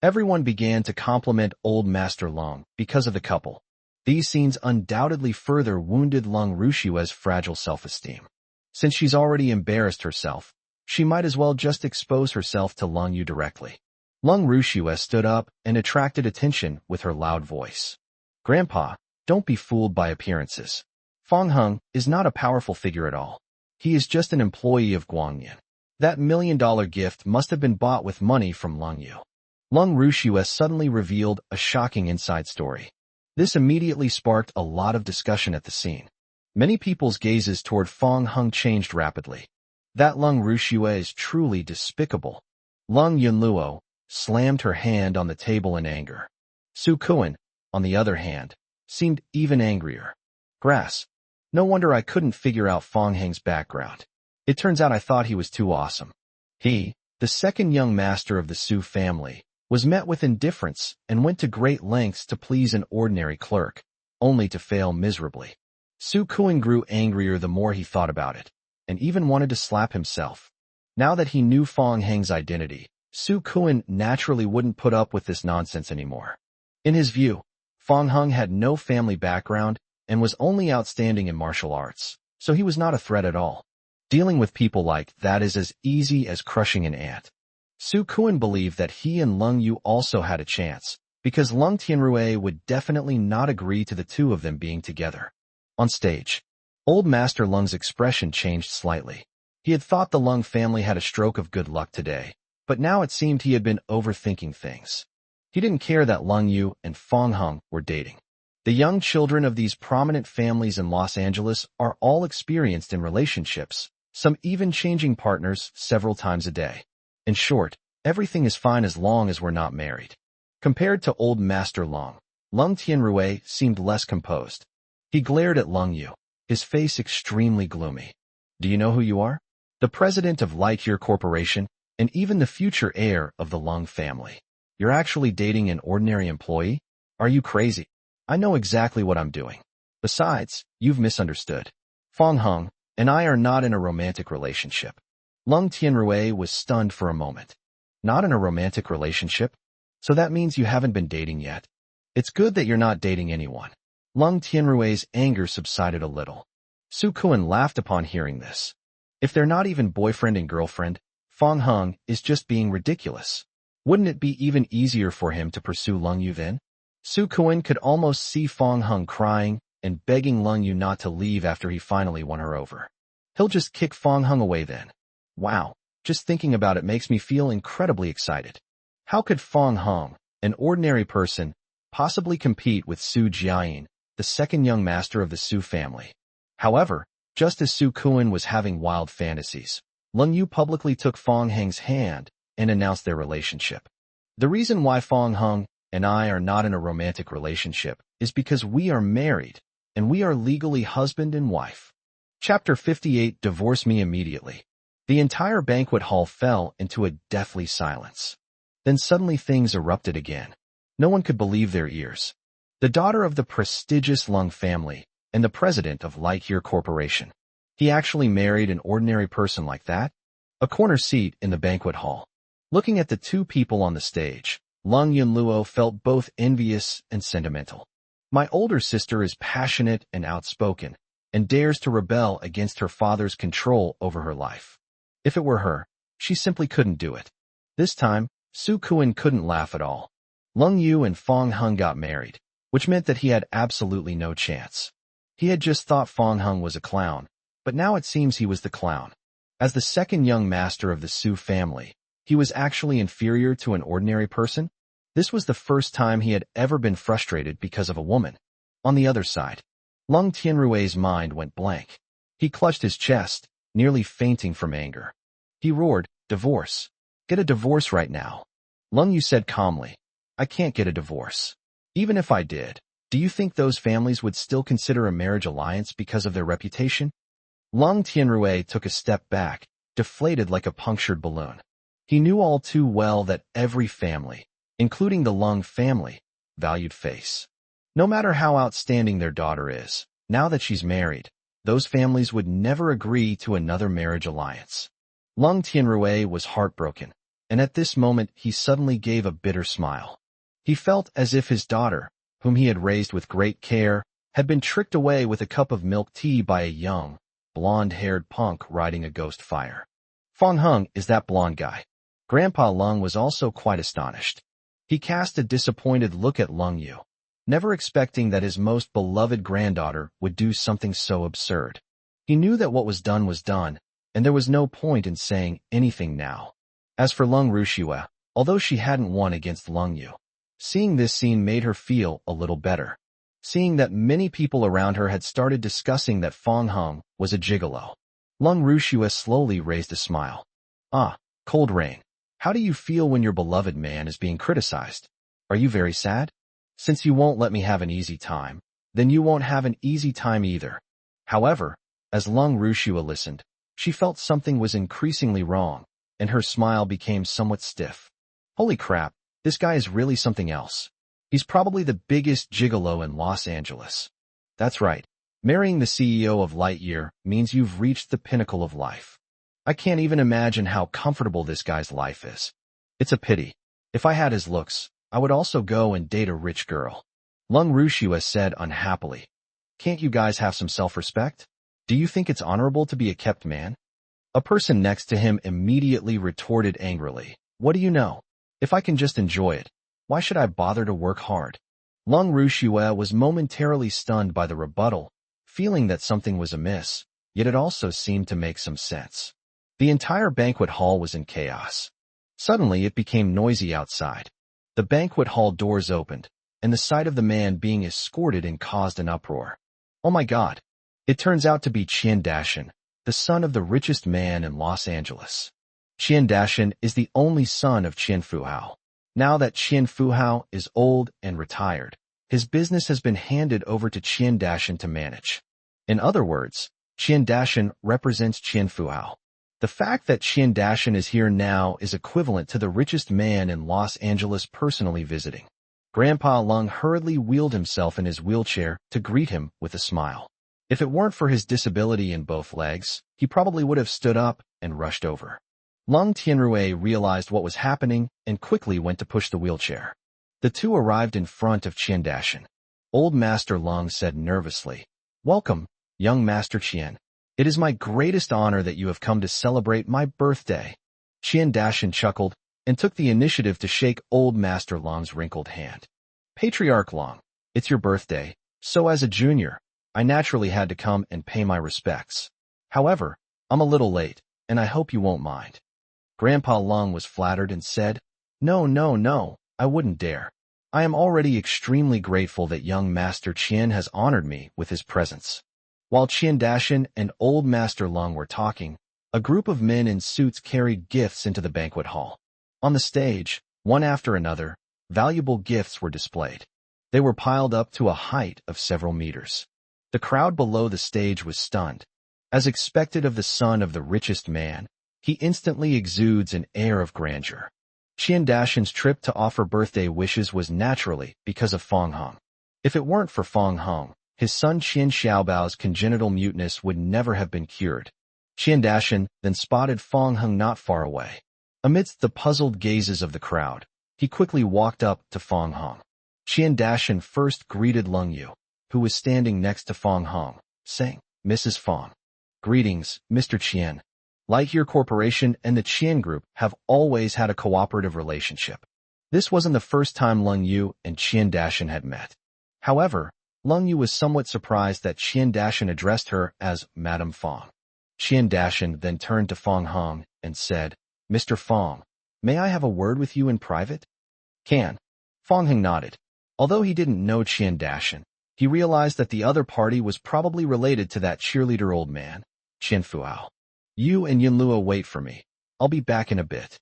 Everyone began to compliment Old Master Lung because of the couple. These scenes undoubtedly further wounded Lung Rushua's fragile self-esteem. Since she's already embarrassed herself, she might as well just expose herself to Lung Yu directly. Lung Rushua stood up and attracted attention with her loud voice. "Grandpa, don't be fooled by appearances. Fong Hung is not a powerful figure at all. He is just an employee of Guangyan. That $1 million gift must have been bought with money from Lung Yu." Lung Rushua suddenly revealed a shocking inside story. This immediately sparked a lot of discussion at the scene. Many people's gazes toward Fong Hung changed rapidly. That Lung Rushua is truly despicable. Lung Yunluo slammed her hand on the table in anger. Su Kuan, on the other hand, seemed even angrier. "Grass. No wonder I couldn't figure out Fong Hang's background. It turns out I thought he was too awesome." He, the second young master of the Su family, was met with indifference and went to great lengths to please an ordinary clerk, only to fail miserably. Su Kuan grew angrier the more he thought about it, and even wanted to slap himself. Now that he knew Fong Hang's identity, Su Kuan naturally wouldn't put up with this nonsense anymore. In his view, Fong Hung had no family background and was only outstanding in martial arts, so he was not a threat at all. Dealing with people like that is as easy as crushing an ant. Su Kuan believed that he and Lung Yu also had a chance, because Lung Tianrui would definitely not agree to the two of them being together. On stage, Old Master Lung's expression changed slightly. He had thought the Lung family had a stroke of good luck today, but now it seemed he had been overthinking things. He didn't care that Lung Yu and Fong Hung were dating. The young children of these prominent families in Los Angeles are all experienced in relationships, some even changing partners several times a day. In short, everything is fine as long as we're not married. Compared to Old Master Lung, Lung Tianrui seemed less composed. He glared at Lung Yu, his face extremely gloomy. "Do you know who you are? The president of Lightyear Corporation, and even the future heir of the Lung family. You're actually dating an ordinary employee? Are you crazy? I know exactly what I'm doing. Besides, you've misunderstood. Fong Hung and I are not in a romantic relationship." Lung Tianrui was stunned for a moment. "Not in a romantic relationship? So that means you haven't been dating yet. It's good that you're not dating anyone." Lung Tianrui's anger subsided a little. Su Kuan laughed upon hearing this. If they're not even boyfriend and girlfriend, Fong Hung is just being ridiculous. Wouldn't it be even easier for him to pursue Lung Yu then? Su Kuan could almost see Fong Hung crying and begging Lung Yu not to leave after he finally won her over. He'll just kick Fong Hung away then. Wow, just thinking about it makes me feel incredibly excited. How could Fong Hung, an ordinary person, possibly compete with Su Jiayin, the second young master of the Su family? However, just as Su Kuan was having wild fantasies, Lung Yu publicly took Fong Hang's hand and announced their relationship. The reason why Fong Hung and I are not in a romantic relationship is because we are married, and we are legally husband and wife. Chapter 58. Divorce me immediately. The entire banquet hall fell into a deathly silence. Then suddenly things erupted again. No one could believe their ears. The daughter of the prestigious Lung family and the president of Lightyear Corporation. He actually married an ordinary person like that? A corner seat in the banquet hall. Looking at the two people on the stage, Lung Yunluo felt both envious and sentimental. My older sister is passionate and outspoken, and dares to rebel against her father's control over her life. If it were her, she simply couldn't do it. This time, Su Kuan couldn't laugh at all. Lung Yu and Fong Hung got married, which meant that he had absolutely no chance. He had just thought Fong Hung was a clown, but now it seems he was the clown. As the second young master of the Su family, he was actually inferior to an ordinary person? This was the first time he had ever been frustrated because of a woman. On the other side, Lung Tianrui's mind went blank. He clutched his chest, nearly fainting from anger. He roared, "Divorce. Get a divorce right now." Lung Yu said calmly, "I can't get a divorce. Even if I did, do you think those families would still consider a marriage alliance because of their reputation?" Lung Tianrui took a step back, deflated like a punctured balloon. He knew all too well that every family, including the Lung family, valued face. No matter how outstanding their daughter is, now that she's married, those families would never agree to another marriage alliance. Lung Tianrui was heartbroken, and at this moment he suddenly gave a bitter smile. He felt as if his daughter, whom he had raised with great care, had been tricked away with a cup of milk tea by a young, blonde-haired punk riding a ghost fire. Fong Hung is that blonde guy. Grandpa Lung was also quite astonished. He cast a disappointed look at Lung Yu, never expecting that his most beloved granddaughter would do something so absurd. He knew that what was done, and there was no point in saying anything now. As for Lung Rushua, although she hadn't won against Lung Yu, seeing this scene made her feel a little better. Seeing that many people around her had started discussing that Fong Hung was a gigolo, Lung Rushua slowly raised a smile. "Ah, Cold Rain, how do you feel when your beloved man is being criticized? Are you very sad? Since you won't let me have an easy time, then you won't have an easy time either." However, as Lung Rushua listened, she felt something was increasingly wrong, and her smile became somewhat stiff. Holy crap, this guy is really something else. He's probably the biggest gigolo in Los Angeles. That's right. Marrying the CEO of Lightyear means you've reached the pinnacle of life. I can't even imagine how comfortable this guy's life is. It's a pity. If I had his looks, I would also go and date a rich girl. Lung Rushua said unhappily. Can't you guys have some self-respect? Do you think it's honorable to be a kept man? A person next to him immediately retorted angrily. What do you know? If I can just enjoy it, why should I bother to work hard? Lung Rushua was momentarily stunned by the rebuttal, feeling that something was amiss, yet it also seemed to make some sense. The entire banquet hall was in chaos. Suddenly it became noisy outside. The banquet hall doors opened, and the sight of the man being escorted in caused an uproar. Oh my God! It turns out to be Qian Dashan, the son of the richest man in Los Angeles. Qian Dashan is the only son of Qian Fuhao. Now that Qian Fuhao is old and retired, his business has been handed over to Qian Dashan to manage. In other words, Qian Dashan represents Qian Fuhao. The fact that Qian Dashan is here now is equivalent to the richest man in Los Angeles personally visiting. Grandpa Lung hurriedly wheeled himself in his wheelchair to greet him with a smile. If it weren't for his disability in both legs, he probably would have stood up and rushed over. Lung Tianrui realized what was happening and quickly went to push the wheelchair. The two arrived in front of Qian Dashan. Old Master Lung said nervously, "Welcome, young Master Qian. It is my greatest honor that you have come to celebrate my birthday." Qian Dashan chuckled and took the initiative to shake Old Master Lung's wrinkled hand. "Patriarch Lung, it's your birthday, so as a junior, I naturally had to come and pay my respects. However, I'm a little late, and I hope you won't mind." Grandpa Lung was flattered and said, No, I wouldn't dare. I am already extremely grateful that young Master Qian has honored me with his presence." While Qian Dashan and Old Master Lung were talking, a group of men in suits carried gifts into the banquet hall. On the stage, one after another, Valuable gifts were displayed. They were piled up to a height of several meters. The crowd below the stage was stunned. As expected of the son of the richest man, he instantly exudes an air of grandeur. Qian Dashan's trip to offer birthday wishes was naturally because of Fang Heng. If it weren't for Fang Heng, his son Qian Xiaobao's congenital muteness would never have been cured. Qian Dashan then spotted Fang Heng not far away. Amidst the puzzled gazes of the crowd, he quickly walked up to Fang Heng. Qian Dashan first greeted Leng Yu, who was standing next to Fang Heng, saying, "Mrs. Fang. Greetings, Mr. Qian. Lightyear Corporation and the Qian Group have always had a cooperative relationship." This wasn't the first time Leng Yu and Qian Dashan had met. However, Leng Yu was somewhat surprised that Qian Dashan addressed her as Madame Fang. Qian Dashan then turned to Fang Heng and said, "Mr. Fang, may I have a word with you in private?" "Can." Fang Heng nodded. Although he didn't know Qian Dashan, he realized that the other party was probably related to that cheerleader old man, Qian Fuao. "You and Yunluo wait for me. I'll be back in a bit."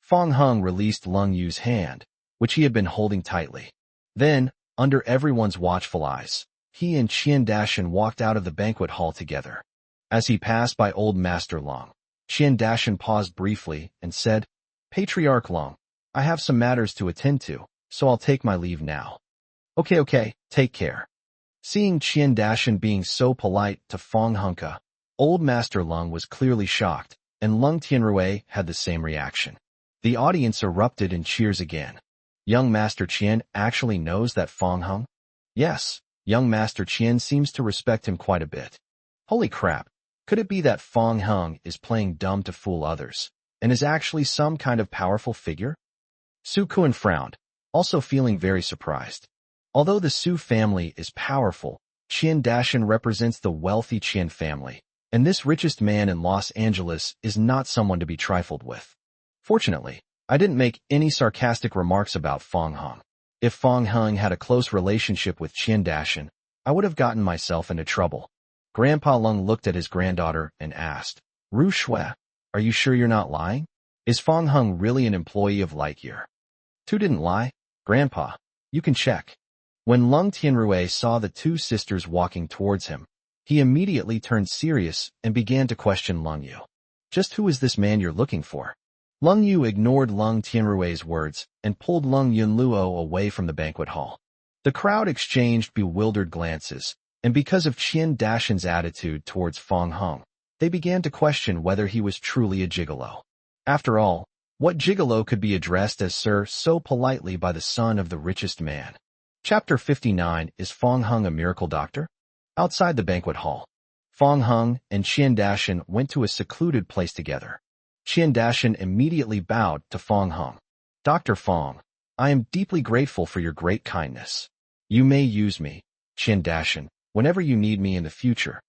Fang Heng released Leng Yu's hand, which he had been holding tightly. Then, under everyone's watchful eyes, he and Qian Dashan walked out of the banquet hall together. As he passed by old Master Long, Qian Dashan paused briefly and said, "Patriarch Long, I have some matters to attend to, so I'll take my leave now." Okay, take care." Seeing Qian Dashan being so polite to Fang Hengke, old Master Lung was clearly shocked, and Lung Tianrui had the same reaction. The audience erupted in cheers again. Young Master Qian actually knows that Fang Heng? Yes, young Master Qian seems to respect him quite a bit. Holy crap, could it be that Fang Heng is playing dumb to fool others, and is actually some kind of powerful figure? Su Kuan frowned, also feeling very surprised. Although the Su family is powerful, Qian Dashan represents the wealthy Qian family, and this richest man in Los Angeles is not someone to be trifled with. Fortunately, I didn't make any sarcastic remarks about Fang Heng. If Fang Heng had a close relationship with Qian Dashan, I would have gotten myself into trouble. Grandpa Lung looked at his granddaughter and asked, "Ru Shui, are you sure you're not lying? Is Fang Heng really an employee of Lightyear?" "Tu didn't lie, Grandpa. You can check." When Lung Tianrui saw the two sisters walking towards him, he immediately turned serious and began to question Lung Yu. "Just who is this man you're looking for?" Lung Yu ignored Lung Tianrui's words and pulled Lung Yunluo away from the banquet hall. The crowd exchanged bewildered glances, and because of Qian Dashan's attitude towards Fang Heng, they began to question whether he was truly a gigolo. After all, what gigolo could be addressed as sir so politely by the son of the richest man? Chapter 59 Is Fang Heng a miracle doctor? Outside the banquet hall, Fang Heng and Qian Dashan went to a secluded place together. Qian Dashan immediately bowed to Fang Heng. "Dr. Fang, I am deeply grateful for your great kindness. You may use me, Qian Dashan, whenever you need me in the future."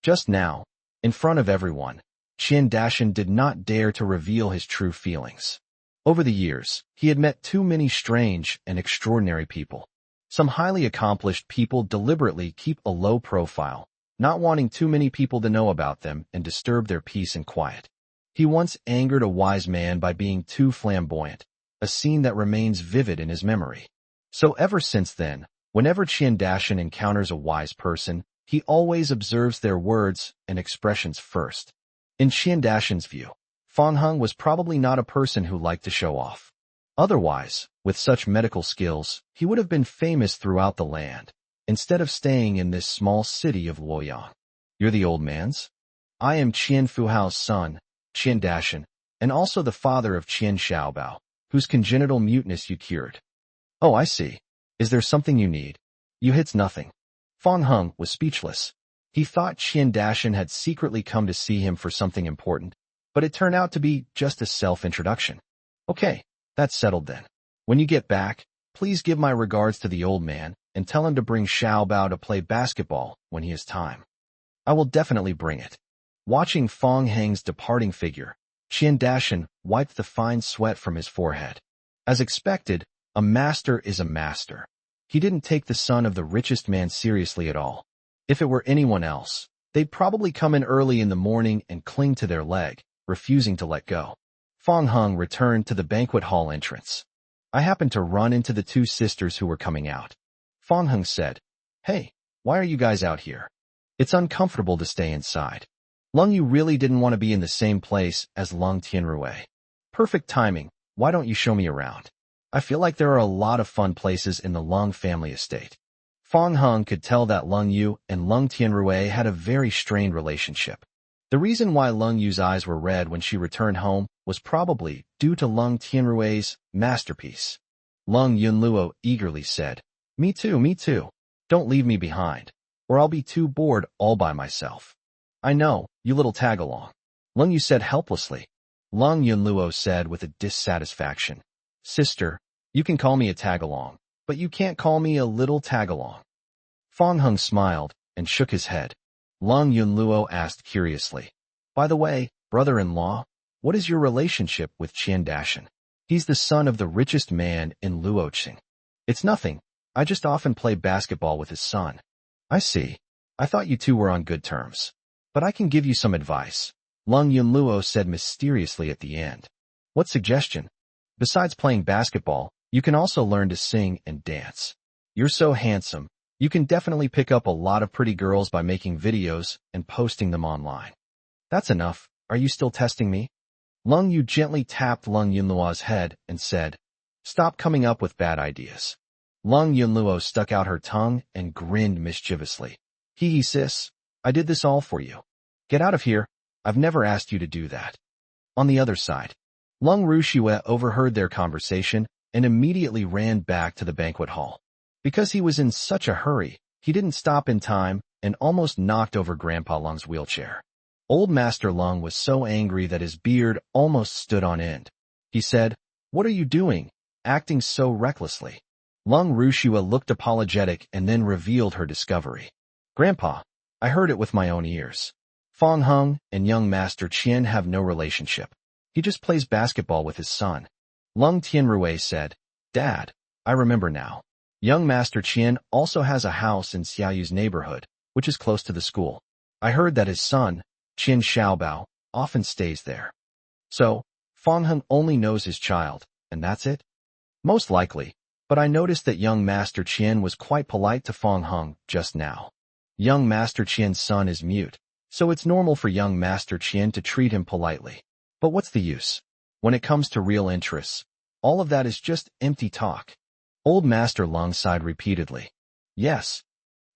Just now, in front of everyone, Qian Dashan did not dare to reveal his true feelings. Over the years, he had met too many strange and extraordinary people. Some highly accomplished people deliberately keep a low profile, not wanting too many people to know about them and disturb their peace and quiet. He once angered a wise man by being too flamboyant, a scene that remains vivid in his memory. So ever since then, whenever Qian Dashan encounters a wise person, he always observes their words and expressions first. In Qian Dashan's view, Fang Heng was probably not a person who liked to show off. Otherwise, with such medical skills, he would have been famous throughout the land, instead of staying in this small city of Luoyang. "You're the old man's?" "I am Qian Fuhao's son, Qian Dashan, and also the father of Qian Xiaobao, whose congenital muteness you cured." "Oh, I see. Is there something you need?" "It's nothing." Fang Heng was speechless. He thought Qian Dashan had secretly come to see him for something important, but it turned out to be just a self-introduction. "Okay, that's settled then. When you get back, please give my regards to the old man and tell him to bring Xiaobao to play basketball when he has time." "I will definitely bring it." Watching Fang Heng's departing figure, Qian Dashan wiped the fine sweat from his forehead. As expected, a master is a master. He didn't take the son of the richest man seriously at all. If it were anyone else, they'd probably come in early in the morning and cling to their leg, refusing to let go. Fang Heng returned to the banquet hall entrance. I happened to run into the two sisters who were coming out. Fang Heng said, "Hey, why are you guys out here? It's uncomfortable to stay inside." Lung Yu really didn't want to be in the same place as Lung Tianrui. "Perfect timing. Why don't you show me around? I feel like there are a lot of fun places in the Lung family estate." Fang Heng could tell that Lung Yu and Lung Tianrui had a very strained relationship. The reason why Lung Yu's eyes were red when she returned home was probably due to Lung Tianrui's masterpiece. Lung Yunluo eagerly said, Me too. Don't leave me behind, or I'll be too bored all by myself." "I know, you little tag-along," Lung Yu said helplessly. Lung Yunluo said with a dissatisfaction, "Sister, you can call me a tag-along, but you can't call me a little tag-along." Fang Heng smiled and shook his head. Lung Yunluo asked curiously, "By the way, brother-in-law, what is your relationship with Qian Dashan? He's the son of the richest man in Luoqing." "It's nothing. I just often play basketball with his son." "I see. I thought you two were on good terms. But I can give you some advice," Lung Yunluo said mysteriously at the end. "What suggestion?" "Besides playing basketball, you can also learn to sing and dance. You're so handsome. You can definitely pick up a lot of pretty girls by making videos and posting them online." "That's enough. Are you still testing me?" Lung Yu gently tapped Lung Yunluo's head and said, "Stop coming up with bad ideas." Lung Yunluo stuck out her tongue and grinned mischievously. Hee sis, I did this all for you. Get out of here. I've never asked you to do that." On the other side, Lung Ruxue overheard their conversation and immediately ran back to the banquet hall. Because he was in such a hurry, he didn't stop in time and almost knocked over Grandpa Lung's wheelchair. Old Master Lung was so angry that his beard almost stood on end. He said, "What are you doing, acting so recklessly?" Lung Ruxue looked apologetic and then revealed her discovery. "Grandpa, I heard it with my own ears. Fang Heng and young Master Qian have no relationship. He just plays basketball with his son." Lung Tianrui said, "Dad, I remember now. Young Master Qian also has a house in Xiaoyu's neighborhood, which is close to the school. I heard that his son, Qian Xiaobao, often stays there." "So, Fang Heng only knows his child, and that's it?" "Most likely, but I noticed that young Master Qian was quite polite to Fang Heng just now. Young Master Qian's son is mute, so it's normal for young Master Qian to treat him politely. But what's the use? When it comes to real interests, all of that is just empty talk." Old Master Lung sighed repeatedly. Yes.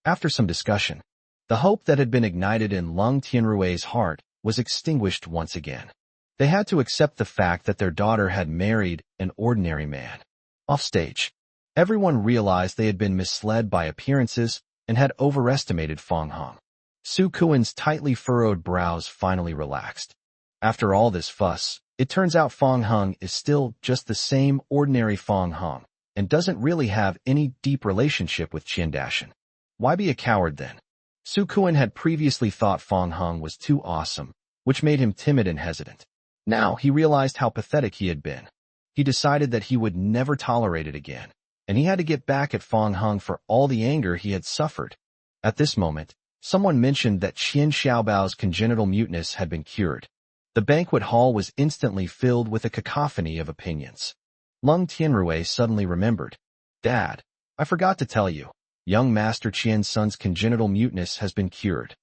After some discussion, the hope that had been ignited in Lung Tianrui's heart was extinguished once again. They had to accept the fact that their daughter had married an ordinary man. Offstage, everyone realized they had been misled by appearances and had overestimated Fang Heng. Su Kuan's tightly furrowed brows finally relaxed. After all this fuss, it turns out Fang Heng is still just the same ordinary Fang Heng and doesn't really have any deep relationship with Qian Dashan. Why be a coward then? Su Kuan had previously thought Fang Heng was too awesome, which made him timid and hesitant. Now he realized how pathetic he had been. He decided that he would never tolerate it again, and he had to get back at Fang Heng for all the anger he had suffered. At this moment, someone mentioned that Qian Xiaobao's congenital muteness had been cured. The banquet hall was instantly filled with a cacophony of opinions. Lung Tianrui suddenly remembered. "Dad, I forgot to tell you, young Master Qian's son's congenital muteness has been cured."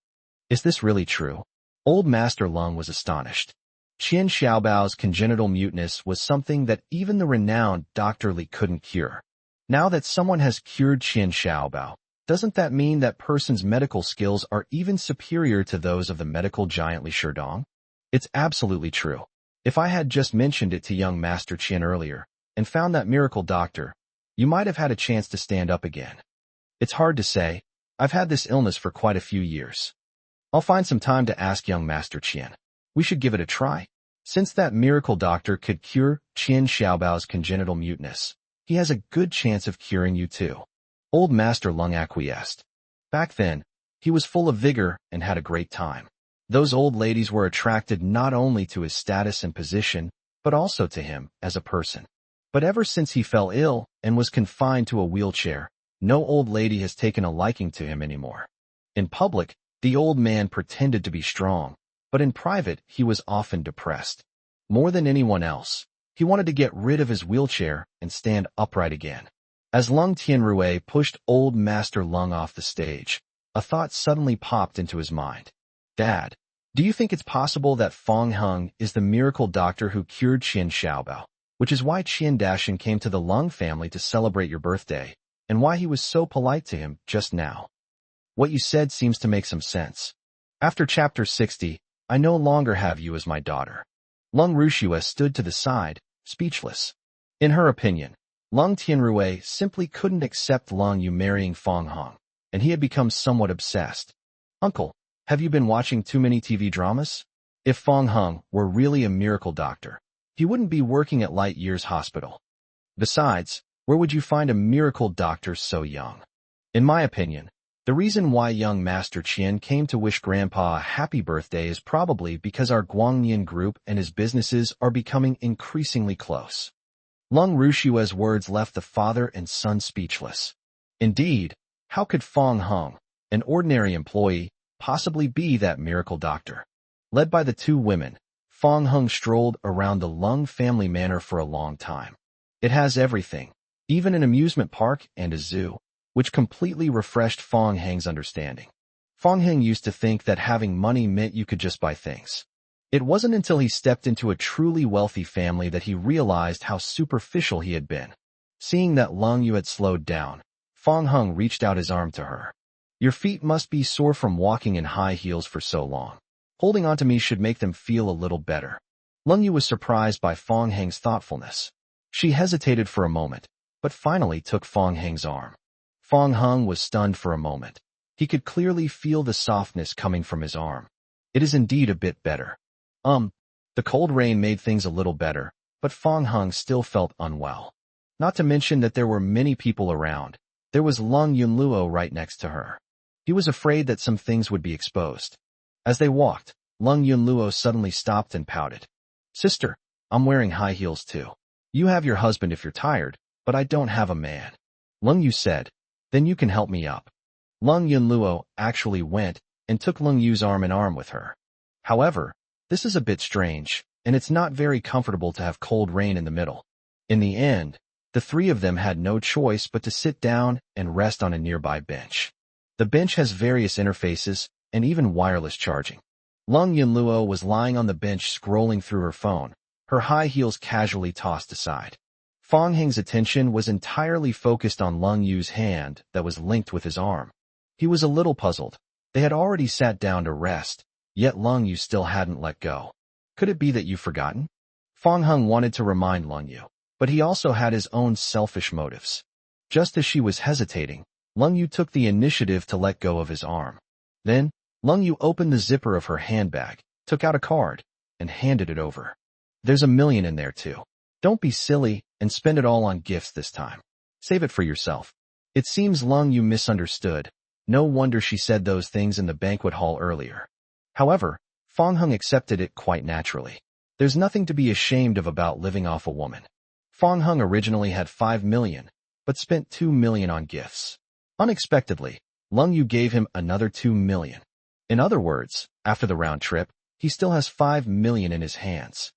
"Is this really true?" Old Master Lung was astonished. Qian Xiaobao's congenital muteness was something that even the renowned Dr. Li couldn't cure. Now that someone has cured Qian Xiaobao, doesn't that mean that person's medical skills are even superior to those of the medical giant Li Shidong? It's absolutely true. If I had just mentioned it to young Master Qian earlier and found that miracle doctor, you might have had a chance to stand up again. It's hard to say. I've had this illness for quite a few years. I'll find some time to ask young Master Qian. We should give it a try. Since that miracle doctor could cure Qian Xiaobao's congenital muteness, he has a good chance of curing you too. Old Master Lung acquiesced. Back then, he was full of vigor and had a great time. Those old ladies were attracted not only to his status and position, but also to him as a person. But ever since he fell ill and was confined to a wheelchair, no old lady has taken a liking to him anymore. In public, the old man pretended to be strong, but in private he was often depressed. More than anyone else, he He wanted to get rid of his wheelchair and stand upright again. As Lung Tianrui pushed old Master Lung off the stage, a thought suddenly popped into his mind. Dad, do you think it's possible that Fong Hung is the miracle doctor who cured Qian Xiaobao, which is why Qian Dashan came to the Lung family to celebrate your birthday, and why he was so polite to him just now? What you said seems to make some sense. After chapter 60, I no longer have you as my daughter. Lung Rushua stood to the side, speechless. In her opinion, Lung Tianrui simply couldn't accept Lung Yu marrying Fong Hung, and he had become somewhat obsessed. Uncle, have you been watching too many TV dramas? If Fong Hung were really a miracle doctor, he wouldn't be working at Light Years Hospital. Besides, where would you find a miracle doctor so young? In my opinion, the reason why young Master Qian came to wish Grandpa a happy birthday is probably because our Guangnian group and his businesses are becoming increasingly close. Lung Rushua's words left the father and son speechless. Indeed, how could Fong Hung, an ordinary employee, possibly be that miracle doctor? Led by the two women, Fong Hung strolled around the Lung family manor for a long time. It has everything, even an amusement park and a zoo, which completely refreshed Fong Hang's understanding. Fong Hang used to think that having money meant you could just buy things. It wasn't until he stepped into a truly wealthy family that he realized how superficial he had been. Seeing that Lung Yu had slowed down, Fong Hung reached out his arm to her. Your feet must be sore from walking in high heels for so long. Holding onto me should make them feel a little better. Lung Yu was surprised by Fong Hang's thoughtfulness. She hesitated for a moment, but finally took Fong Hang's arm. Fong Hung was stunned for a moment. He could clearly feel the softness coming from his arm. It is indeed a bit better. The cold rain made things a little better, but Fong Hung still felt unwell. Not to mention that there were many people around. There was Lung Yunluo right next to her. He was afraid that some things would be exposed. As they walked, Lung Yunluo suddenly stopped and pouted. Sister, I'm wearing high heels too. You have your husband if you're tired, but I don't have a man. Lung Yu said, then you can help me up. Lung Yunluo actually went and took Lung Yu's arm in arm with her. However, this is a bit strange, and it's not very comfortable to have cold rain in the middle. In the end, the three of them had no choice but to sit down and rest on a nearby bench. The bench has various interfaces and even wireless charging. Lung Yunluo was lying on the bench scrolling through her phone, her high heels casually tossed aside. Fong Hang's attention was entirely focused on Lung Yu's hand that was linked with his arm. He was a little puzzled. They had already sat down to rest, yet Lung Yu still hadn't let go. Could it be that you've forgotten? Fong Hung wanted to remind Lung Yu, but he also had his own selfish motives. Just as she was hesitating, Lung Yu took the initiative to let go of his arm. Then, Lung Yu opened the zipper of her handbag, took out a card, and handed it over. There's $1 million in there too. Don't be silly and spend it all on gifts this time. Save it for yourself. It seems Lung Yu misunderstood. No wonder she said those things in the banquet hall earlier. However, Fong Hung accepted it quite naturally. There's nothing to be ashamed of about living off a woman. Fong Hung originally had $5 million, but spent $2 million on gifts. Unexpectedly, Lung Yu gave him another $2 million. In other words, after the round trip, he still has $5 million in his hands.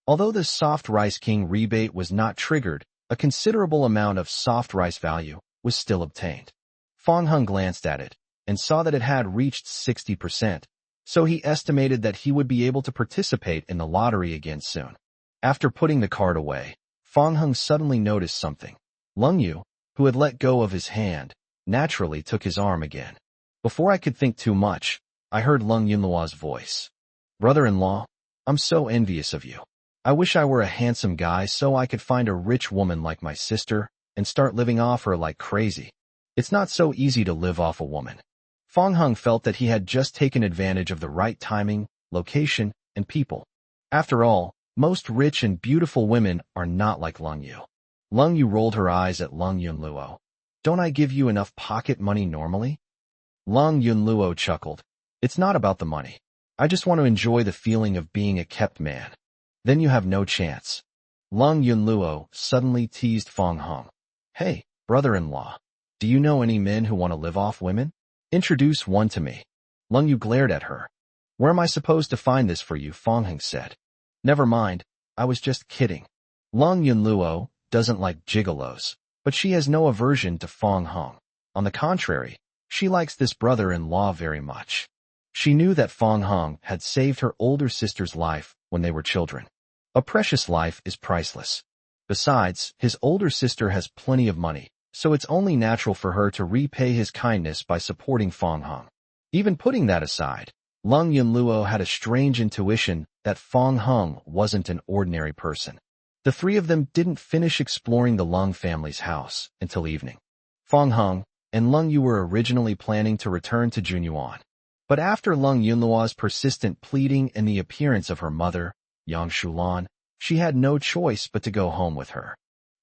Although the Soft Rice King rebate was not triggered, a considerable amount of soft rice value was still obtained. Fong Hung glanced at it and saw that it had reached 60%, so he estimated that he would be able to participate in the lottery again soon. After putting the card away, Fong Hung suddenly noticed something. Lung Yu, who had let go of his hand, naturally took his arm again. Before I could think too much, I heard Lung Yunluo's voice. Brother-in-law, I'm so envious of you. I wish I were a handsome guy so I could find a rich woman like my sister and start living off her like crazy. It's not so easy to live off a woman. Fong Hung felt that he had just taken advantage of the right timing, location, and people. After all, most rich and beautiful women are not like Lung Yu. Lung Yu rolled her eyes at Lung Yunluo. Don't I give you enough pocket money normally? Lung Yunluo chuckled. It's not about the money. I just want to enjoy the feeling of being a kept man. Then you have no chance. Lung Yunluo suddenly teased Fong Hung. Hey, brother-in-law, do you know any men who want to live off women? Introduce one to me. Lung Yu glared at her. Where am I supposed to find this for you? Fong Hung said. Never mind, I was just kidding. Lung Yunluo doesn't like gigolos, but she has no aversion to Fong Hong. On the contrary, she likes this brother-in-law very much. She knew that Fong Hong had saved her older sister's life when they were children. A precious life is priceless. Besides, his older sister has plenty of money, so it's only natural for her to repay his kindness by supporting Fong Hong. Even putting that aside, Lung Yunluo had a strange intuition that Fong Hong wasn't an ordinary person. The three of them didn't finish exploring the Lung family's house until evening. Fong Hong and Lung Yu were originally planning to return to Junyuan. But after Lung Yunluo's persistent pleading and the appearance of her mother, Yang Shulan, she had no choice but to go home with her.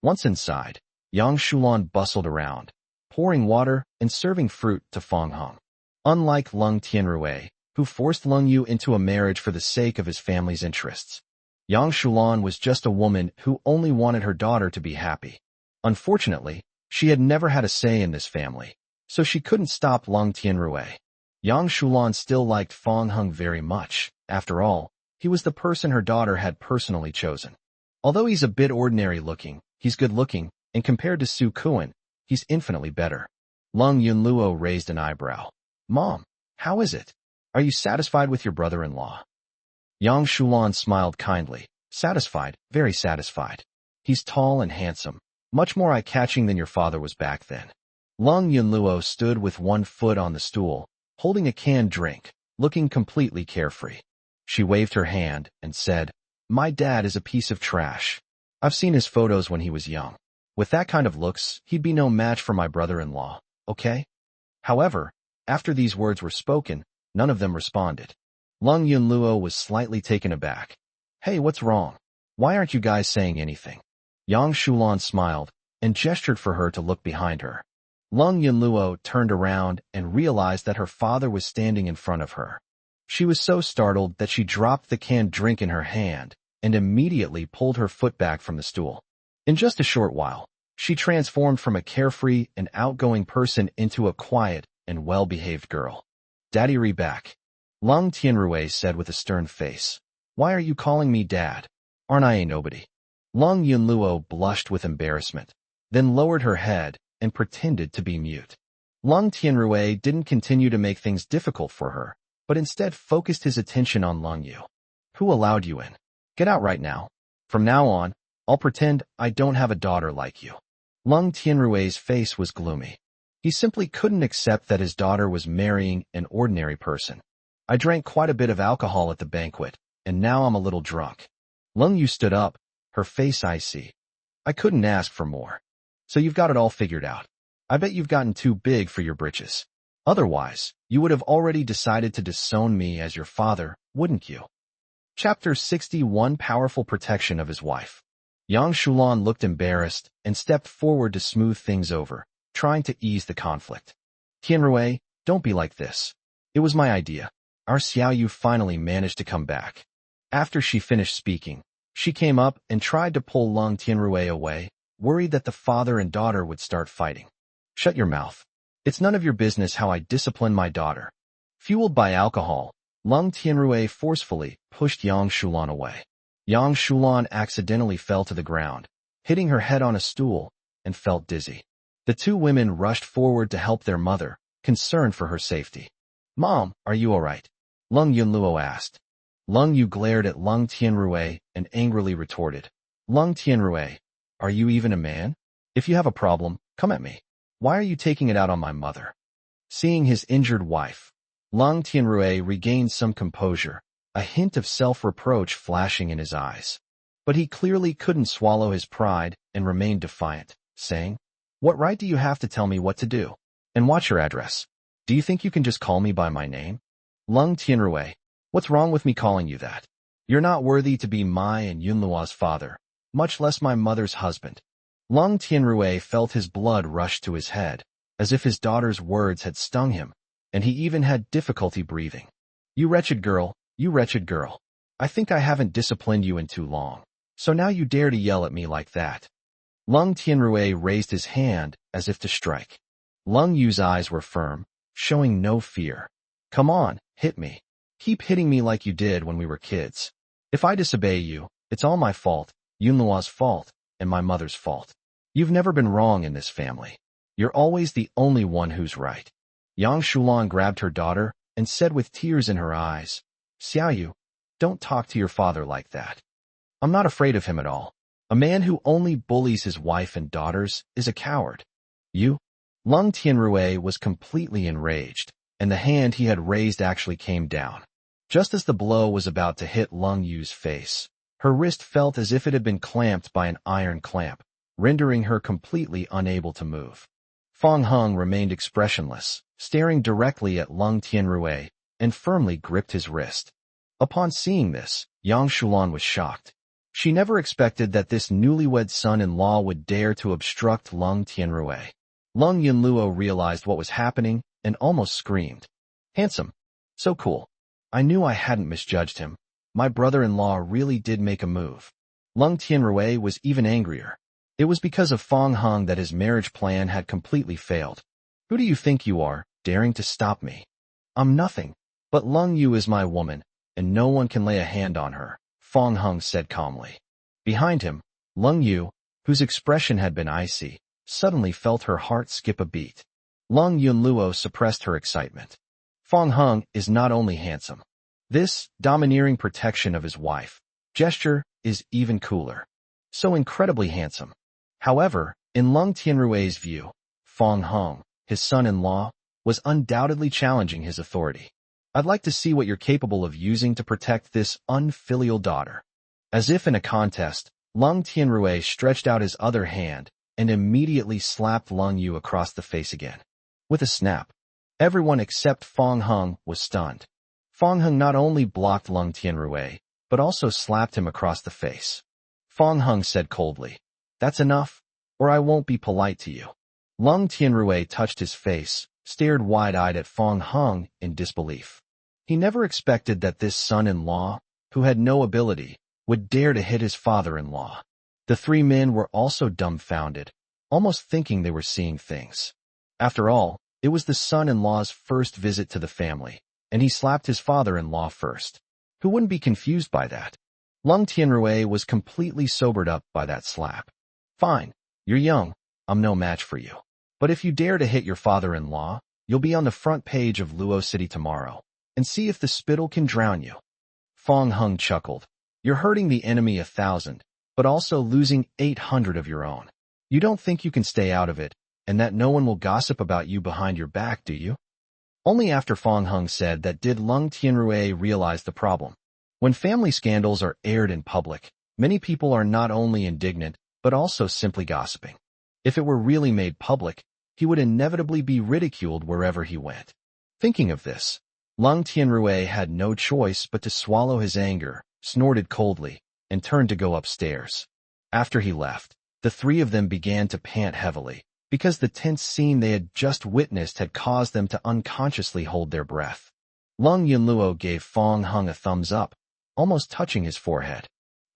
Once inside, Yang Shulan bustled around, pouring water and serving fruit to Fong Hong. Unlike Lung Tianrui, who forced Lung Yu into a marriage for the sake of his family's interests, Yang Shulan was just a woman who only wanted her daughter to be happy. Unfortunately, she had never had a say in this family, so she couldn't stop Lung Tianrui. Yang Shulan still liked Fong Hong very much. After all, he was the person her daughter had personally chosen. Although he's a bit ordinary-looking, he's good-looking, and compared to Su Kuan, he's infinitely better. Lung Yunluo raised an eyebrow. Mom, how is it? Are you satisfied with your brother-in-law? Yang Shulan smiled kindly. Satisfied, very satisfied. He's tall and handsome, much more eye-catching than your father was back then. Lung Yunluo stood with one foot on the stool, holding a canned drink, looking completely carefree. She waved her hand and said, My dad is a piece of trash. I've seen his photos when he was young. With that kind of looks, he'd be no match for my brother-in-law, okay? However, after these words were spoken, none of them responded. Lung Yunluo was slightly taken aback. Hey, what's wrong? Why aren't you guys saying anything? Yang Shulan smiled and gestured for her to look behind her. Lung Yunluo turned around and realized that her father was standing in front of her. She was so startled that she dropped the canned drink in her hand and immediately pulled her foot back from the stool. In just a short while, she transformed from a carefree and outgoing person into a quiet and well-behaved girl. Daddy back. Lung Tianrui said with a stern face. Why are you calling me dad? Aren't I a nobody? Lung Yunluo blushed with embarrassment, then lowered her head and pretended to be mute. Lung Tianrui didn't continue to make things difficult for her, but instead focused his attention on Lung Yu. Who allowed you in? Get out right now. From now on, I'll pretend I don't have a daughter like you. Lung Tianrui's face was gloomy. He simply couldn't accept that his daughter was marrying an ordinary person. I drank quite a bit of alcohol at the banquet, and now I'm a little drunk. Lung Yu stood up, her face icy. I couldn't ask for more. So you've got it all figured out. I bet you've gotten too big for your britches. Otherwise, you would have already decided to disown me as your father, wouldn't you? Chapter 61 Powerful Protection of His Wife. Yang Shulan looked embarrassed and stepped forward to smooth things over, trying to ease the conflict. Tianrui, don't be like this. It was my idea. Our Xiaoyu finally managed to come back. After she finished speaking, she came up and tried to pull Lung Tianrui away, worried that the father and daughter would start fighting. Shut your mouth. It's none of your business how I discipline my daughter. Fueled by alcohol, Lung Tianrui forcefully pushed Yang Shulan away. Yang Shulan accidentally fell to the ground, hitting her head on a stool, and felt dizzy. The two women rushed forward to help their mother, concerned for her safety. Mom, are you all right? Lung Yunluo asked. Lung Yu glared at Lung Tianrui and angrily retorted. Lung Tianrui, are you even a man? If you have a problem, come at me. Why are you taking it out on my mother? Seeing his injured wife, Lung Tianrui regained some composure, a hint of self-reproach flashing in his eyes. But he clearly couldn't swallow his pride and remained defiant, saying, What right do you have to tell me what to do? And what's your address? Do you think you can just call me by my name? Lung Tianrui, what's wrong with me calling you that? You're not worthy to be my and Yunluo's father, much less my mother's husband. Lung Tianrui felt his blood rush to his head, as if his daughter's words had stung him, and he even had difficulty breathing. You wretched girl, you wretched girl. I think I haven't disciplined you in too long, so now you dare to yell at me like that. Lung Tianrui raised his hand as if to strike. Lung Yu's eyes were firm, showing no fear. Come on, hit me. Keep hitting me like you did when we were kids. If I disobey you, it's all my fault, Yunluo's fault, and my mother's fault. You've never been wrong in this family. You're always the only one who's right. Yang Shulan grabbed her daughter and said with tears in her eyes, Xiaoyu, don't talk to your father like that. I'm not afraid of him at all. A man who only bullies his wife and daughters is a coward. You? Lung Tianrui was completely enraged, and the hand he had raised actually came down. Just as the blow was about to hit Lung Yu's face, her wrist felt as if it had been clamped by an iron clamp, rendering her completely unable to move. Fang Heng remained expressionless, staring directly at Lung Tianrui, and firmly gripped his wrist. Upon seeing this, Yang Shulan was shocked. She never expected that this newlywed son-in-law would dare to obstruct Lung Tianrui. Lung Yunluo realized what was happening and almost screamed. Handsome. So cool. I knew I hadn't misjudged him. My brother-in-law really did make a move. Lung Tianrui was even angrier. It was because of Fang Heng that his marriage plan had completely failed. Who do you think you are, daring to stop me? I'm nothing. But Lung Yu is my woman, and no one can lay a hand on her, Fang Heng said calmly. Behind him, Lung Yu, whose expression had been icy, suddenly felt her heart skip a beat. Lung Yunluo suppressed her excitement. Fang Heng is not only handsome. This domineering protection of his wife gesture is even cooler. So incredibly handsome. However, in Lung Tianrui's view, Fang Heng, his son-in-law, was undoubtedly challenging his authority. I'd like to see what you're capable of using to protect this unfilial daughter. As if in a contest, Lung Tianrui stretched out his other hand and immediately slapped Lung Yu across the face again. With a snap, everyone except Fang Heng was stunned. Fang Heng not only blocked Lung Tianrui, but also slapped him across the face. Fang Heng said coldly, That's enough, or I won't be polite to you. Lung Tianrui touched his face, stared wide-eyed at Fang Heng in disbelief. He never expected that this son-in-law, who had no ability, would dare to hit his father-in-law. The three men were also dumbfounded, almost thinking they were seeing things. After all, it was the son-in-law's first visit to the family, and he slapped his father-in-law first. Who wouldn't be confused by that? Lung Tianrui was completely sobered up by that slap. Fine, you're young, I'm no match for you. But if you dare to hit your father-in-law, you'll be on the front page of Luo City tomorrow, and see if the spittle can drown you. Fang Heng chuckled. You're hurting the enemy 1,000, but also losing 800 of your own. You don't think you can stay out of it, and that no one will gossip about you behind your back, do you? Only after Fang Heng said that did Lung Tianrui realize the problem. When family scandals are aired in public, many people are not only indignant, but also simply gossiping. If it were really made public, he would inevitably be ridiculed wherever he went. Thinking of this, Lung Tianrui had no choice but to swallow his anger, snorted coldly, and turned to go upstairs. After he left, the three of them began to pant heavily, because the tense scene they had just witnessed had caused them to unconsciously hold their breath. Lung Yunluo gave Fang Heng a thumbs up, almost touching his forehead.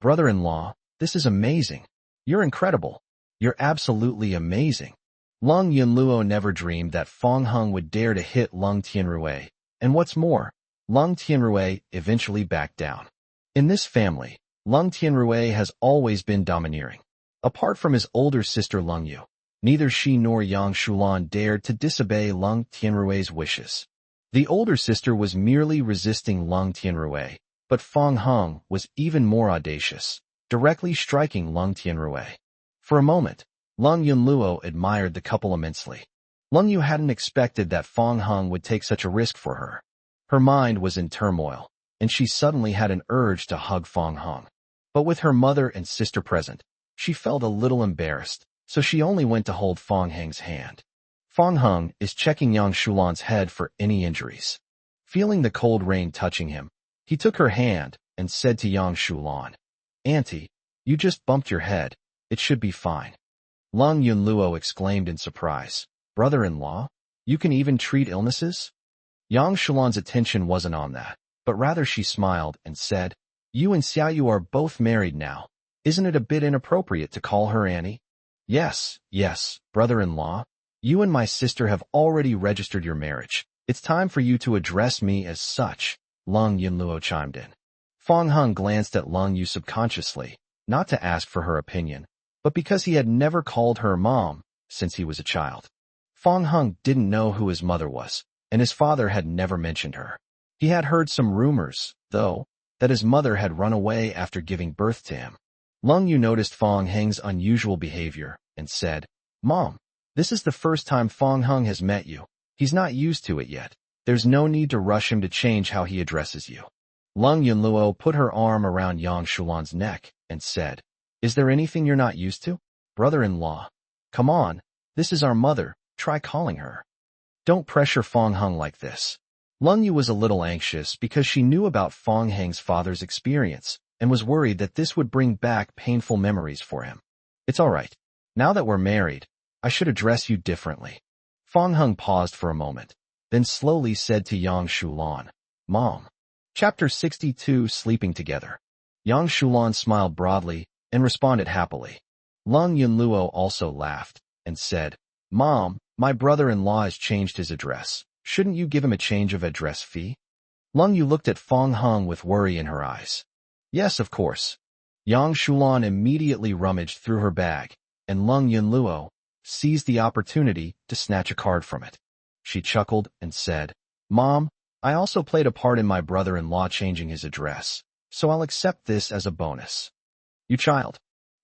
Brother-in-law, this is amazing. You're incredible. You're absolutely amazing. Lung Yunluo never dreamed that Fang Heng would dare to hit Lung Tianrui, and what's more, Lung Tianrui eventually backed down. In this family, Lung Tianrui has always been domineering. Apart from his older sister Lung Yu, neither she nor Yang Shulan dared to disobey Lung Tianrui's wishes. The older sister was merely resisting Lung Tianrui, but Fang Heng was even more audacious, directly striking Lung Tianrui. For a moment, Lung Yunluo admired the couple immensely. Lung Yu hadn't expected that Fang Heng would take such a risk for her. Her mind was in turmoil, and she suddenly had an urge to hug Fang Heng. But with her mother and sister present, she felt a little embarrassed, so she only went to hold Fang Heng's hand. Fang Heng is checking Yang Shulan's head for any injuries. Feeling the cold rain touching him, he took her hand and said to Yang Shulan, Auntie, you just bumped your head, it should be fine. Lung Yunluo exclaimed in surprise, Brother-in-law, you can even treat illnesses? Yang Shulan's attention wasn't on that, but rather she smiled and said, You and Xiaoyu are both married now. Isn't it a bit inappropriate to call her Annie? Yes, brother-in-law. You and my sister have already registered your marriage. It's time for you to address me as such, Lung Yunluo chimed in. Fang Heng glanced at Lung Yu subconsciously, not to ask for her opinion, but because he had never called her mom since he was a child. Fong Hung didn't know who his mother was, and his father had never mentioned her. He had heard some rumors, though, that his mother had run away after giving birth to him. Lung Yu noticed Fong Heng's unusual behavior and said, "Mom, this is the first time Fong Hung has met you. He's not used to it yet. There's no need to rush him to change how he addresses you." Lung Yunluo put her arm around Yang Shulan's neck and said, "Is there anything you're not used to? Brother-in-law. Come on, this is our mother, try calling her. Don't pressure Fong Hung like this." Lung Yu was a little anxious because she knew about Fong Heng's father's experience and was worried that this would bring back painful memories for him. "It's all right. Now that we're married, I should address you differently." Fong Hung paused for a moment, then slowly said to Yang Shulan, "Mom." Chapter 62, Sleeping Together. Yang Shulan smiled broadly and responded happily. Lung Yunluo also laughed and said, "Mom, my brother-in-law has changed his address. Shouldn't you give him a change of address fee?" Lung Yu looked at Fong Hung with worry in her eyes. "Yes, of course." Yang Shulan immediately rummaged through her bag, and Lung Yunluo seized the opportunity to snatch a card from it. She chuckled and said, "Mom, I also played a part in my brother-in-law changing his address, so I'll accept this as a bonus." "You child."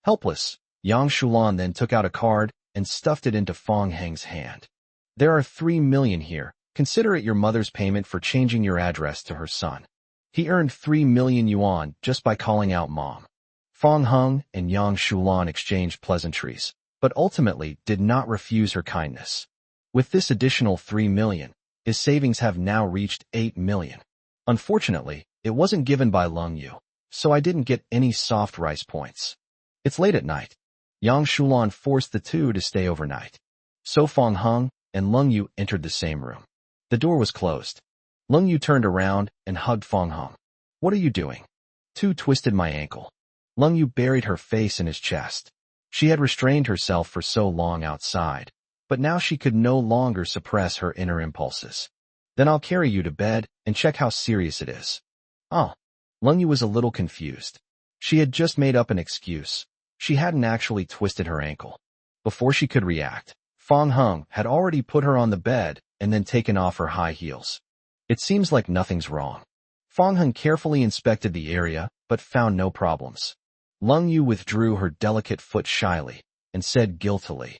Helpless, Yang Shulan then took out a card and stuffed it into Fong Heng's hand. "There are 3 million here. Consider it your mother's payment for changing your address to her son." He earned 3 million yuan just by calling out Mom. Fong Hung and Yang Shulan exchanged pleasantries, but ultimately did not refuse her kindness. With this additional 3 million, his savings have now reached 8 million. Unfortunately, it wasn't given by Lung Yu, so I didn't get any soft rice points. It's late at night. Yang Shulan forced the two to stay overnight. So Fong Hung and Lung Yu entered the same room. The door was closed. Lung Yu turned around and hugged Fong Hung. "What are you doing?" "Tu twisted my ankle." Lung Yu buried her face in his chest. She had restrained herself for so long outside, but now she could no longer suppress her inner impulses. "Then I'll carry you to bed and check how serious it is." "Oh." Lung Yu was a little confused. She had just made up an excuse. She hadn't actually twisted her ankle. Before she could react, Fong Hung had already put her on the bed and then taken off her high heels. "It seems like nothing's wrong." Fong Hung carefully inspected the area, but found no problems. Lung Yu withdrew her delicate foot shyly and said guiltily,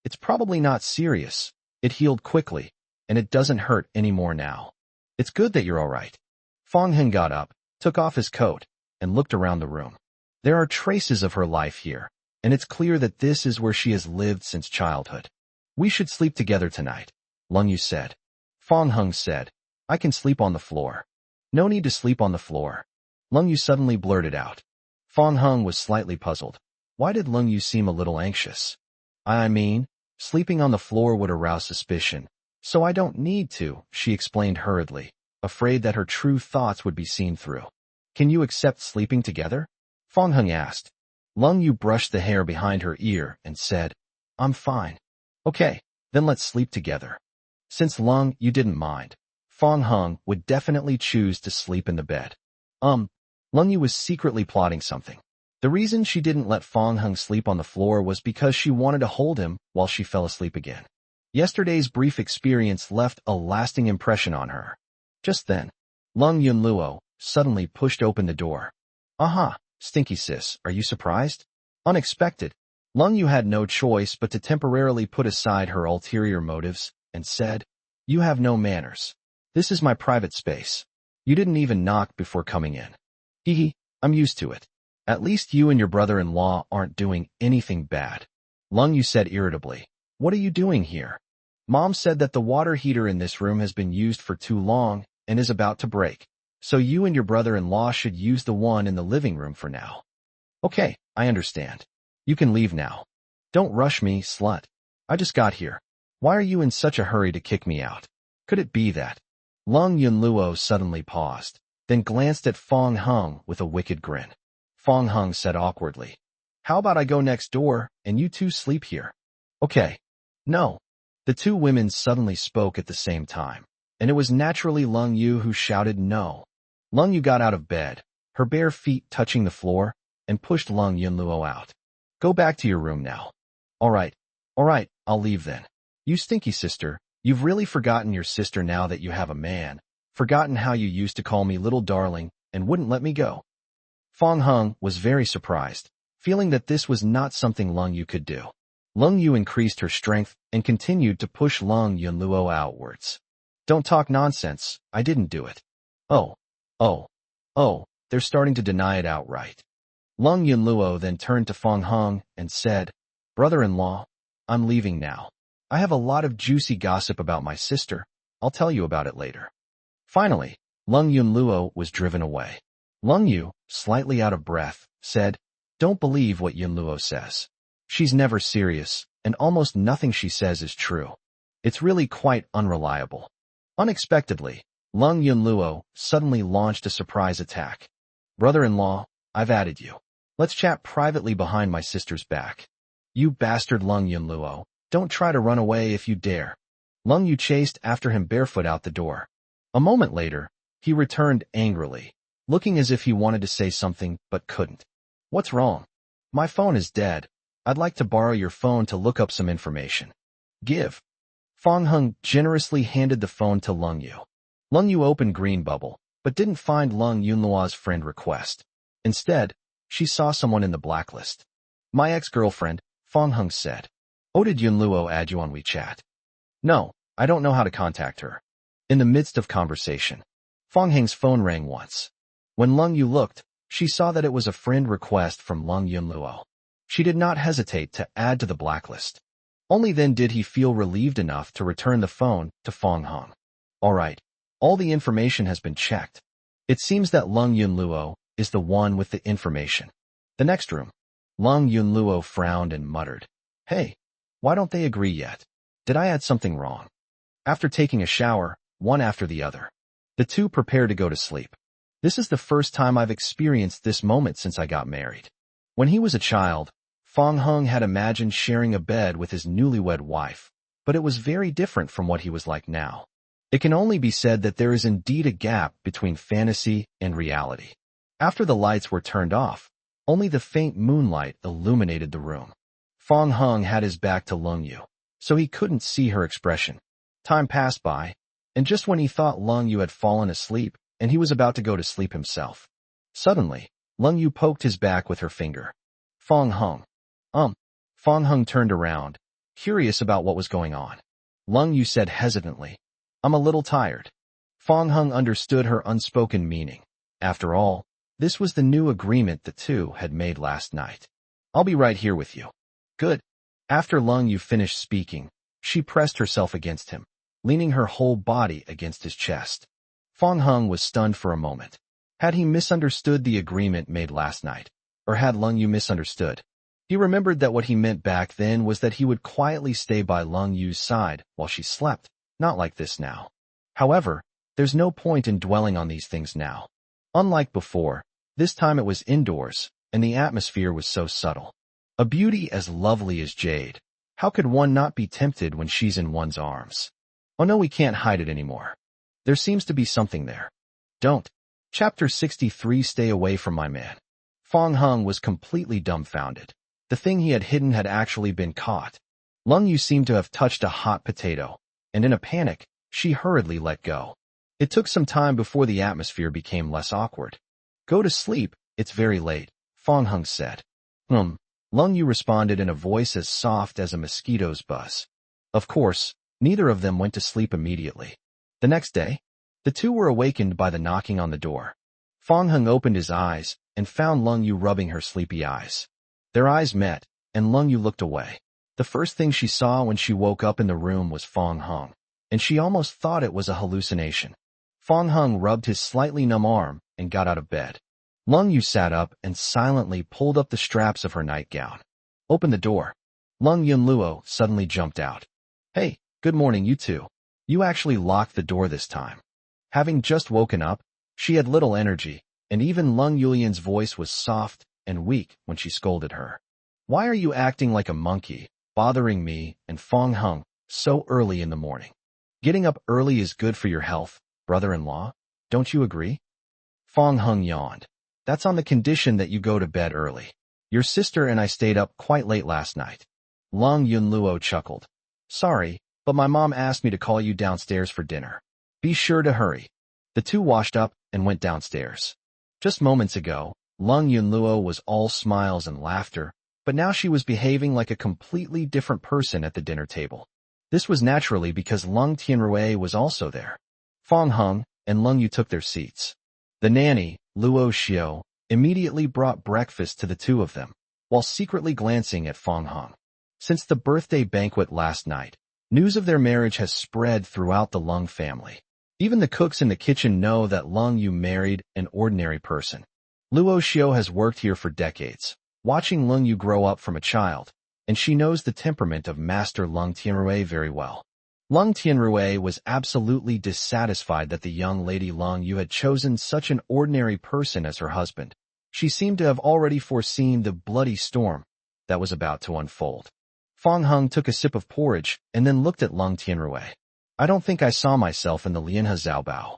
"It's probably not serious. It healed quickly, and it doesn't hurt anymore now. It's good that you're all right." Fong Hung got up, took off his coat, and looked around the room. There are traces of her life here, and it's clear that this is where she has lived since childhood. "We should sleep together tonight," Lung Yu said. Fong Hung said, "I can sleep on the floor." "No need to sleep on the floor," Lung Yu suddenly blurted out. Fong Hung was slightly puzzled. Why did Lung Yu seem a little anxious? I mean, sleeping on the floor would arouse suspicion, so I don't need to," she explained hurriedly, afraid that her true thoughts would be seen through. "Can you accept sleeping together?" Fong Hung asked. Lung Yu brushed the hair behind her ear and said, "I'm fine." "Okay, then let's sleep together." Since Lung Yu didn't mind, Fong Hung would definitely choose to sleep in the bed. Lung Yu was secretly plotting something. The reason she didn't let Fong Hung sleep on the floor was because she wanted to hold him while she fell asleep again. Yesterday's brief experience left a lasting impression on her. Just then, Lung Yunluo suddenly pushed open the door. "Aha, Stinky Sis, are you surprised?" Unexpected, Lung Yu had no choice but to temporarily put aside her ulterior motives and said, "You have no manners. This is my private space. You didn't even knock before coming in." "Hee, I'm used to it. At least you and your brother-in-law aren't doing anything bad." Lung Yu said irritably, "What are you doing here?" "Mom said that the water heater in this room has been used for too long and is about to break, so you and your brother-in-law should use the one in the living room for now." "Okay, I understand. You can leave now." "Don't rush me, slut. I just got here. Why are you in such a hurry to kick me out?" Could it be that? Lung Yunluo suddenly paused, then glanced at Fong Hung with a wicked grin. Fong Hung said awkwardly, "How about I go next door and you two sleep here?" "Okay." "No." The two women suddenly spoke at the same time, and it was naturally Lung Yu who shouted no. Lung Yu got out of bed, her bare feet touching the floor, and pushed Lung Yunluo out. Go back to your room now. All right, I'll leave then. You stinky sister, you've really forgotten your sister now that you have a man, forgotten how you used to call me little darling and wouldn't let me go. Fong Hung was very surprised, feeling that this was not something Lung Yu could do. Lung Yu increased her strength and continued to push Lung Yunluo outwards. Don't talk nonsense, I didn't do it. Oh, they're starting to deny it outright. Lung Yunluo then turned to Fong Hung and said, Brother-in-law, I'm leaving now. I have a lot of juicy gossip about my sister. I'll tell you about it later. Finally, Lung Yunluo was driven away. Lung Yu, slightly out of breath, said, Don't believe what Yunluo says. She's never serious, and almost nothing she says is true. It's really quite unreliable. Unexpectedly, Lung Yunluo suddenly launched a surprise attack. Brother-in-law, I've added you. Let's chat privately behind my sister's back. You bastard Lung Yunluo, don't try to run away if you dare. Lung Yu chased after him barefoot out the door. A moment later, he returned angrily, looking as if he wanted to say something but couldn't. What's wrong? My phone is dead. I'd like to borrow your phone to look up some information. Give. Fong Hung generously handed the phone to Lung Yu. Lung Yu opened Green Bubble, but didn't find Lung Yunluo's friend request. Instead, she saw someone in the blacklist. My ex-girlfriend, Fong Hung said. Oh, did Yunluo add you on WeChat? No, I don't know how to contact her. In the midst of conversation, Fong Hung's phone rang once. When Lung Yu looked, she saw that it was a friend request from Lung Yunluo. She did not hesitate to add to the blacklist. Only then did he feel relieved enough to return the phone to Fong Hung. All right, all the information has been checked. It seems that Lung Yunluo is the one with the information. The next room. Lung Yunluo frowned and muttered, Hey, why don't they agree yet? Did I add something wrong? After taking a shower, one after the other, the two prepared to go to sleep. This is the first time I've experienced this moment since I got married. When he was a child, Fong Hung had imagined sharing a bed with his newlywed wife, but it was very different from what he was like now. It can only be said that there is indeed a gap between fantasy and reality. After the lights were turned off, only the faint moonlight illuminated the room. Fong Hung had his back to Lung Yu, so he couldn't see her expression. Time passed by, and just when he thought Lung Yu had fallen asleep and he was about to go to sleep himself, suddenly, Lung Yu poked his back with her finger. Fong Hung. Fong Hung turned around, curious about what was going on. Lung Yu said hesitantly, I'm a little tired. Fong Hung understood her unspoken meaning. After all, this was the new agreement the two had made last night. I'll be right here with you. Good. After Lung Yu finished speaking, she pressed herself against him, leaning her whole body against his chest. Fong Hung was stunned for a moment. Had he misunderstood the agreement made last night? Or had Lung Yu misunderstood? He remembered that what he meant back then was that he would quietly stay by Lung Yu's side while she slept, not like this now. However, there's no point in dwelling on these things now. Unlike before, this time it was indoors, and the atmosphere was so subtle. A beauty as lovely as jade. How could one not be tempted when she's in one's arms? Oh no, we can't hide it anymore. There seems to be something there. Don't. Chapter 63 Stay away from my man. Fong Hung was completely dumbfounded. The thing he had hidden had actually been caught. Lung Yu seemed to have touched a hot potato, and in a panic, she hurriedly let go. It took some time before the atmosphere became less awkward. Go to sleep, it's very late, Fong Hung said. Lung Yu responded in a voice as soft as a mosquito's buzz. Of course, neither of them went to sleep immediately. The next day, the two were awakened by the knocking on the door. Fong Hung opened his eyes and found Lung Yu rubbing her sleepy eyes. Their eyes met, and Lung Yu looked away. The first thing she saw when she woke up in the room was Fong Hung, and she almost thought it was a hallucination. Fong Hung rubbed his slightly numb arm and got out of bed. Lung Yu sat up and silently pulled up the straps of her nightgown. Open the door. Lung Yunluo suddenly jumped out. Hey, good morning, you two. You actually locked the door this time. Having just woken up, she had little energy, and even Lung Yulian's voice was soft and weak when she scolded her. Why are you acting like a monkey, bothering me and Fong Hung so early in the morning? Getting up early is good for your health, brother-in-law. Don't you agree? Fong Hung yawned. That's on the condition that you go to bed early. Your sister and I stayed up quite late last night. Lung Yunluo chuckled. Sorry, but my mom asked me to call you downstairs for dinner. Be sure to hurry. The two washed up and went downstairs. Just moments ago, Lung Yunluo was all smiles and laughter, but now she was behaving like a completely different person at the dinner table. This was naturally because Lung Tianrui was also there. Fong Hung and Lung Yu took their seats. The nanny, Luo Xiao, immediately brought breakfast to the two of them, while secretly glancing at Fong Hung. Since the birthday banquet last night, news of their marriage has spread throughout the Lung family. Even the cooks in the kitchen know that Lung Yu married an ordinary person. Luo Xiao has worked here for decades, watching Lung Yu grow up from a child, and she knows the temperament of Master Lung Tianrui very well. Lung Tianrui was absolutely dissatisfied that the young lady Lung Yu had chosen such an ordinary person as her husband. She seemed to have already foreseen the bloody storm that was about to unfold. Fong Hung took a sip of porridge and then looked at Lung Tianrui. I don't think I saw myself in the Lianhe Zhaobao.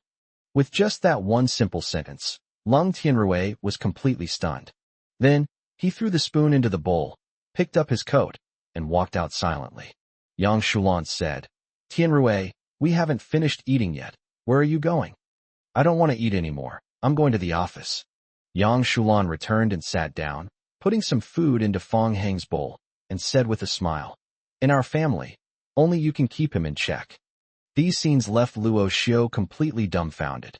With just that one simple sentence, Lung Tianrui was completely stunned. Then, he threw the spoon into the bowl, picked up his coat, and walked out silently. Yang Shulan said, Tianrui, we haven't finished eating yet. Where are you going? I don't want to eat anymore. I'm going to the office. Yang Shulan returned and sat down, putting some food into Fong Hang's bowl, and said with a smile, In our family, only you can keep him in check. These scenes left Luo Xiao completely dumbfounded.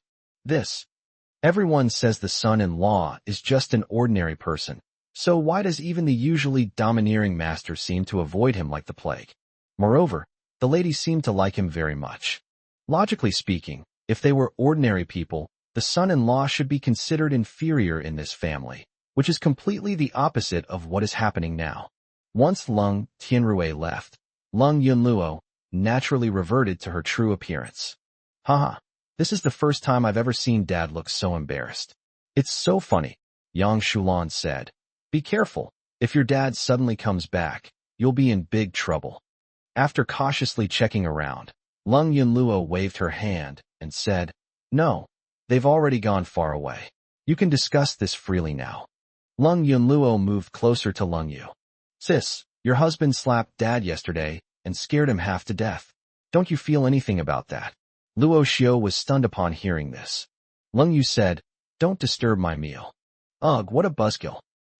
Everyone says the son-in-law is just an ordinary person, so why does even the usually domineering master seem to avoid him like the plague? Moreover, the ladies seem to like him very much. Logically speaking, if they were ordinary people, the son-in-law should be considered inferior in this family, which is completely the opposite of what is happening now. Once Lung Tianrui left, Lung Yunluo naturally reverted to her true appearance. Haha, this is the first time I've ever seen Dad look so embarrassed. It's so funny, Yang Shulan said. Be careful, if your dad suddenly comes back, you'll be in big trouble. After cautiously checking around, Lung Yunluo waved her hand and said, No, they've already gone far away. You can discuss this freely now. Lung Yunluo moved closer to Lung Yu. Sis, your husband slapped Dad yesterday and scared him half to death. Don't you feel anything about that? Luo Xiao was stunned upon hearing this. Lung Yu said, Don't disturb my meal. Ugh, what a buzzkill.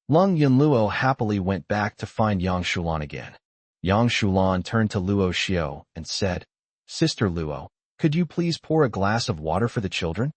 Lung Yunluo happily went back to find Yang Shulan again. Yang Shulan turned to Luo Xiao and said, Sister Luo, could you please pour a glass of water for the children?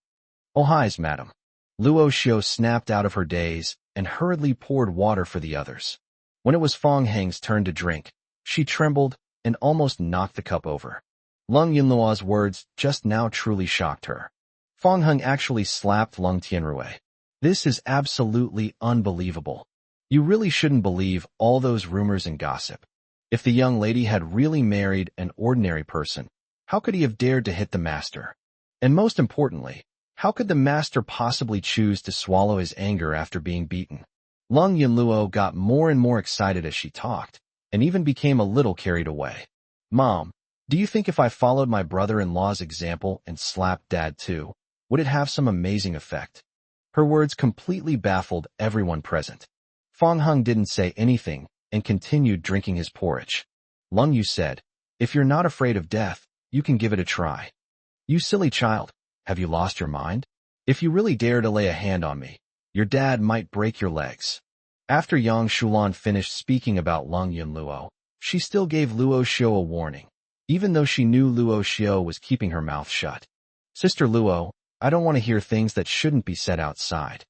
Oh, hi, madam. Luo Xiao snapped out of her daze and hurriedly poured water for the others. When it was Fong Hang's turn to drink, she trembled and almost knocked the cup over. Lung Yunluo's words just now truly shocked her. Fong Hung actually slapped Lung Tianrui. This is absolutely unbelievable. You really shouldn't believe all those rumors and gossip. If the young lady had really married an ordinary person, how could he have dared to hit the master? And most importantly, how could the master possibly choose to swallow his anger after being beaten? Lung Yunluo got more and more excited as she talked, and even became a little carried away. Mom, do you think if I followed my brother-in-law's example and slapped Dad too, would it have some amazing effect? Her words completely baffled everyone present. Fong Hung didn't say anything and continued drinking his porridge. Lung Yu said, If you're not afraid of death, you can give it a try. You silly child, have you lost your mind? If you really dare to lay a hand on me, your dad might break your legs. After Yang Shulan finished speaking about Lung Yunluo, she still gave Luo Xiao a warning, even though she knew Luo Xiao was keeping her mouth shut. Sister Luo, I don't want to hear things that shouldn't be said outside.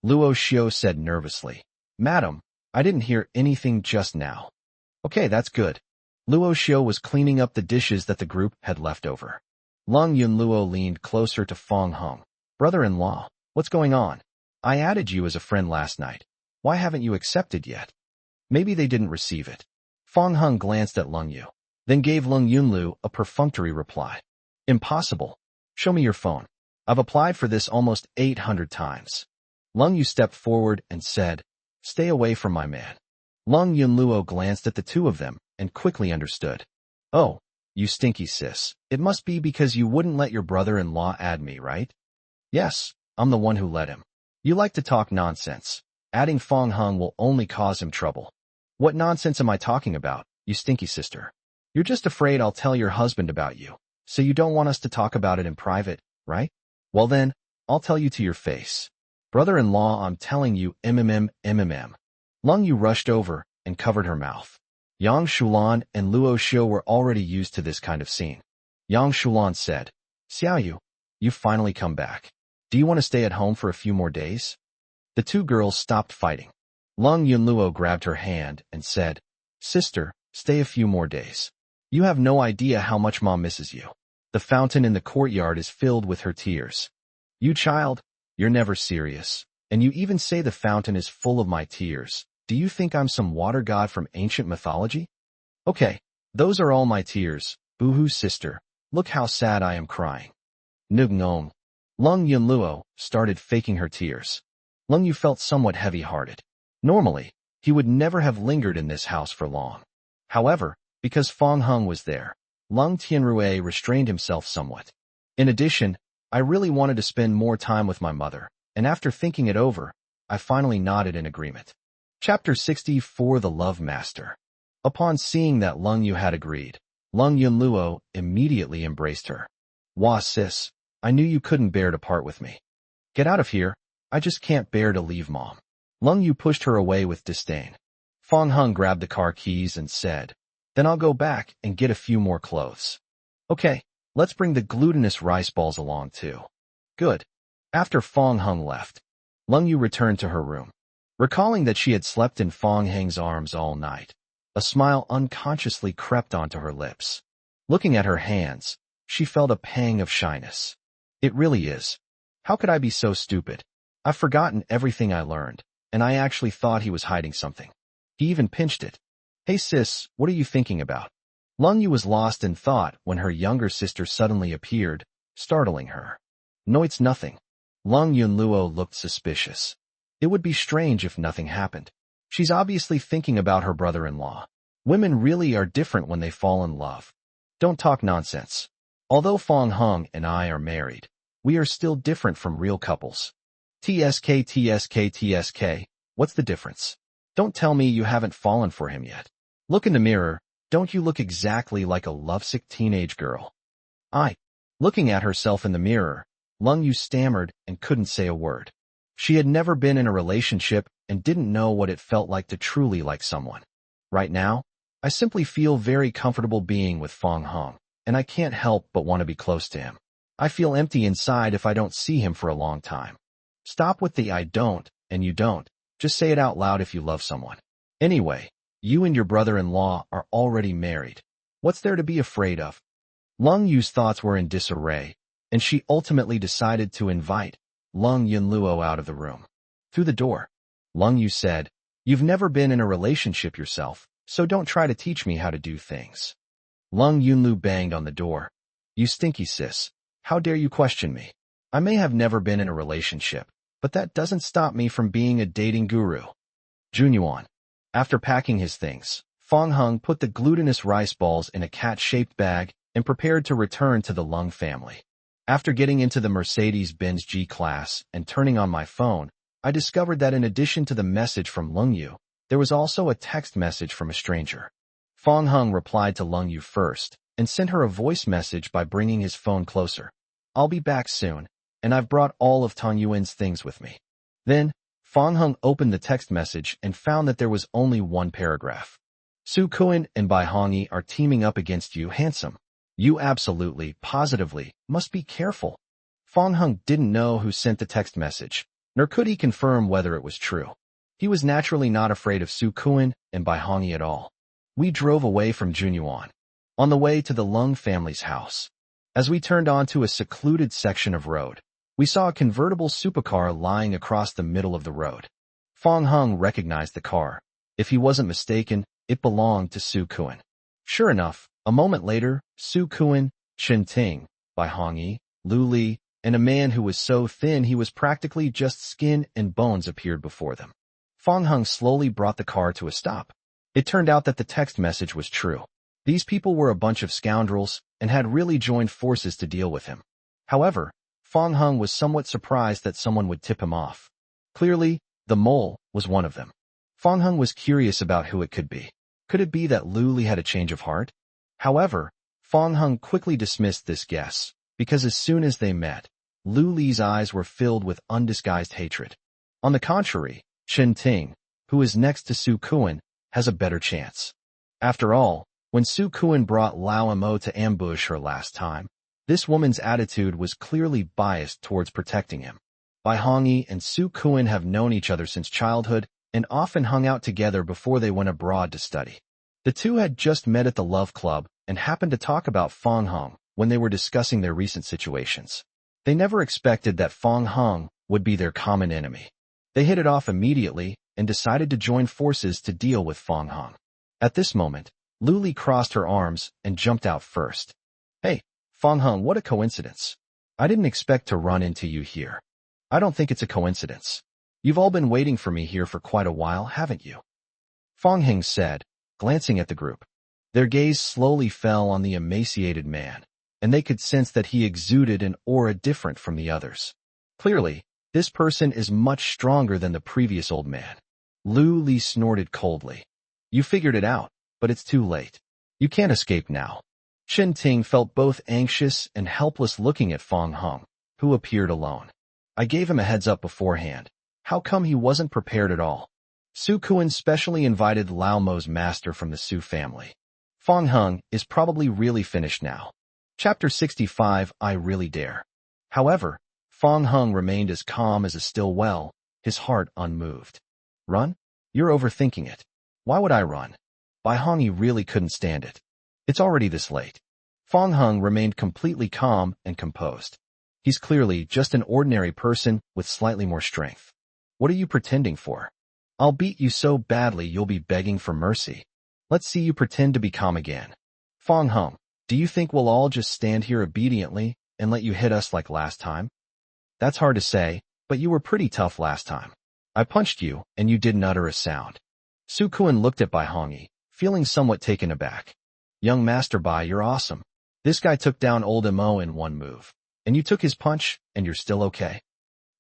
Luo Xiao said nervously. Madam, I didn't hear anything just now. Okay, that's good. Luo Xiao was cleaning up the dishes that the group had left over. Lung Yunluo leaned closer to Fong Hung. Brother-in-law, what's going on? I added you as a friend last night. Why haven't you accepted yet? Maybe they didn't receive it. Fong Hung glanced at Lung Yu, then gave Lung Yunlu a perfunctory reply. Impossible. Show me your phone. I've applied for this almost 800 times. Lung Yu stepped forward and said, Stay away from my man. Lung Yunluo glanced at the two of them and quickly understood. Oh, you stinky sis. It must be because you wouldn't let your brother-in-law add me, right? Yes, I'm the one who let him. You like to talk nonsense. Adding Fong Hung will only cause him trouble. What nonsense am I talking about, you stinky sister? You're just afraid I'll tell your husband about you, so you don't want us to talk about it in private, right? Well then, I'll tell you to your face. Brother-in-law, I'm telling you, mmm. Lung Yu rushed over and covered her mouth. Yang Shulan and Luo Xiu were already used to this kind of scene. Yang Shulan said, Xiao Yu, you've finally come back. Do you want to stay at home for a few more days? The two girls stopped fighting. Lung Yunluo grabbed her hand and said, Sister, stay a few more days. You have no idea how much Mom misses you. The fountain in the courtyard is filled with her tears. You child, you're never serious. And you even say the fountain is full of my tears. Do you think I'm some water god from ancient mythology? Okay, those are all my tears. Boo-hoo sister, look how sad I am crying. Nung. Lung Yunluo started faking her tears. Lung Yu felt somewhat heavy-hearted. Normally, he would never have lingered in this house for long. However, because Fong Hung was there, Lung Tianrue restrained himself somewhat. In addition, I really wanted to spend more time with my mother, and after thinking it over, I finally nodded in agreement. Chapter 64 The Love Master. Upon seeing that Lung Yu had agreed, Lung Yunluo immediately embraced her. Wah sis, I knew you couldn't bear to part with me. Get out of here, I just can't bear to leave Mom. Lung Yu pushed her away with disdain. Fong Hung grabbed the car keys and said, Then I'll go back and get a few more clothes. Okay, let's bring the glutinous rice balls along too. Good. After Fong Hung left, Lung Yu returned to her room. Recalling that she had slept in Fong Heng's arms all night, a smile unconsciously crept onto her lips. Looking at her hands, she felt a pang of shyness. It really is. How could I be so stupid? I've forgotten everything I learned, and I actually thought he was hiding something. He even pinched it. Hey sis, what are you thinking about? Lung Yu was lost in thought when her younger sister suddenly appeared, startling her. No, it's nothing. Lung Yunluo looked suspicious. It would be strange if nothing happened. She's obviously thinking about her brother-in-law. Women really are different when they fall in love. Don't talk nonsense. Although Fong Hung and I are married, we are still different from real couples. TSK, what's the difference? Don't tell me you haven't fallen for him yet. Look in the mirror, don't you look exactly like a lovesick teenage girl? Looking at herself in the mirror, Lung Yu stammered and couldn't say a word. She had never been in a relationship and didn't know what it felt like to truly like someone. Right now, I simply feel very comfortable being with Fong Hung, and I can't help but want to be close to him. I feel empty inside if I don't see him for a long time. Stop with the I don't and you don't. Just say it out loud if you love someone. Anyway, you and your brother-in-law are already married. What's there to be afraid of? Lung Yu's thoughts were in disarray, and she ultimately decided to invite Lung Yunluo out of the room. Through the door, Lung Yu said, You've never been in a relationship yourself, so don't try to teach me how to do things. Lung Yunlu banged on the door. You stinky sis, how dare you question me? I may have never been in a relationship, but that doesn't stop me from being a dating guru. Junyuan. After packing his things, Fong Hung put the glutinous rice balls in a cat-shaped bag and prepared to return to the Lung family. After getting into the Mercedes-Benz G-Class and turning on my phone, I discovered that in addition to the message from Lung Yu, there was also a text message from a stranger. Fong Hung replied to Lung Yu first and sent her a voice message by bringing his phone closer. I'll be back soon, and I've brought all of Tang Yuan's things with me. Then, Fong Hung opened the text message and found that there was only one paragraph. Su Kuan and Bai Hongyi are teaming up against you, handsome. You absolutely, positively, must be careful. Fong Hung didn't know who sent the text message, nor could he confirm whether it was true. He was naturally not afraid of Su Kuan and Bai Hongyi at all. We drove away from Junyuan. On the way to the Lung family's house. As we turned onto a secluded section of road, we saw a convertible supercar lying across the middle of the road. Fong Hung recognized the car. If he wasn't mistaken, it belonged to Su Kuan. Sure enough, a moment later, Su Kuan, Chen Ting, Bai Hongyi, Lu Li, and a man who was so thin he was practically just skin and bones appeared before them. Fong Hung slowly brought the car to a stop. It turned out that the text message was true. These people were a bunch of scoundrels and had really joined forces to deal with him. However, Fong Hung was somewhat surprised that someone would tip him off. Clearly, the mole was one of them. Fang Heng was curious about who it could be. Could it be that Lu Li had a change of heart? However, Fang Heng quickly dismissed this guess, because as soon as they met, Lu Li's eyes were filled with undisguised hatred. On the contrary, Chen Ting, who is next to Su Kuan, has a better chance. After all, when Su Kuan brought Lao Mo to ambush her last time, this woman's attitude was clearly biased towards protecting him. Bai Hongyi and Su Kuan have known each other since childhood and often hung out together before they went abroad to study. The two had just met at the Love Club and happened to talk about Fang Heng when they were discussing their recent situations. They never expected that Fang Heng would be their common enemy. They hit it off immediately and decided to join forces to deal with Fang Heng. At this moment, Lu Li crossed her arms and jumped out first. Hey, Fang Heng, what a coincidence. I didn't expect to run into you here. I don't think it's a coincidence. You've all been waiting for me here for quite a while, haven't you? Fang Heng said, glancing at the group. Their gaze slowly fell on the emaciated man, and they could sense that he exuded an aura different from the others. Clearly, this person is much stronger than the previous old man. Lu Li snorted coldly. You figured it out, but it's too late. You can't escape now. Chen Ting felt both anxious and helpless looking at Fang Heng, who appeared alone. I gave him a heads up beforehand. How come he wasn't prepared at all? Su Kuan specially invited Lao Mo's master from the Su family. Fang Heng is probably really finished now. Chapter 65, I Really Dare. However, Fang Heng remained as calm as a still well, his heart unmoved. Run? You're overthinking it. Why would I run? Bai Hongyi really couldn't stand it. It's already this late. Fang Heng remained completely calm and composed. He's clearly just an ordinary person with slightly more strength. What are you pretending for? I'll beat you so badly you'll be begging for mercy. Let's see you pretend to be calm again. Fang Heng, do you think we'll all just stand here obediently and let you hit us like last time? That's hard to say, but you were pretty tough last time. I punched you, and you didn't utter a sound. Su Kuan looked at Bai Hongyi, feeling somewhat taken aback. Young Master Bai, you're awesome. This guy took down old Mo in one move. And you took his punch, and you're still okay.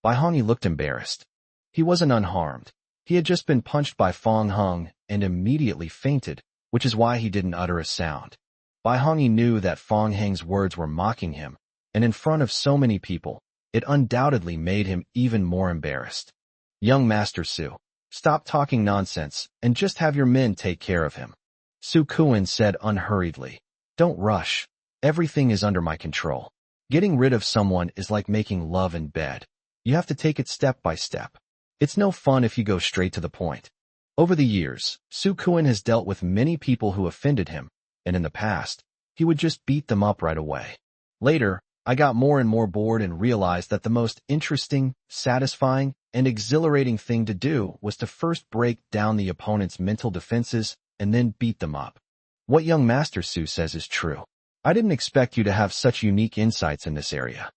Bai Hongyi looked embarrassed. He wasn't unharmed. He had just been punched by Fang Heng and immediately fainted, which is why he didn't utter a sound. Bai Hongyi knew that Fang Heng's words were mocking him, and in front of so many people, it undoubtedly made him even more embarrassed. Young Master Su, stop talking nonsense and just have your men take care of him. Su Kuan said unhurriedly. Don't rush. Everything is under my control. Getting rid of someone is like making love in bed. You have to take it step by step. It's no fun if you go straight to the point. Over the years, Su Kuan has dealt with many people who offended him, and in the past, he would just beat them up right away. Later, I got more and more bored and realized that the most interesting, satisfying, and exhilarating thing to do was to first break down the opponent's mental defenses and then beat them up. What young Master Su says is true. I didn't expect you to have such unique insights in this area.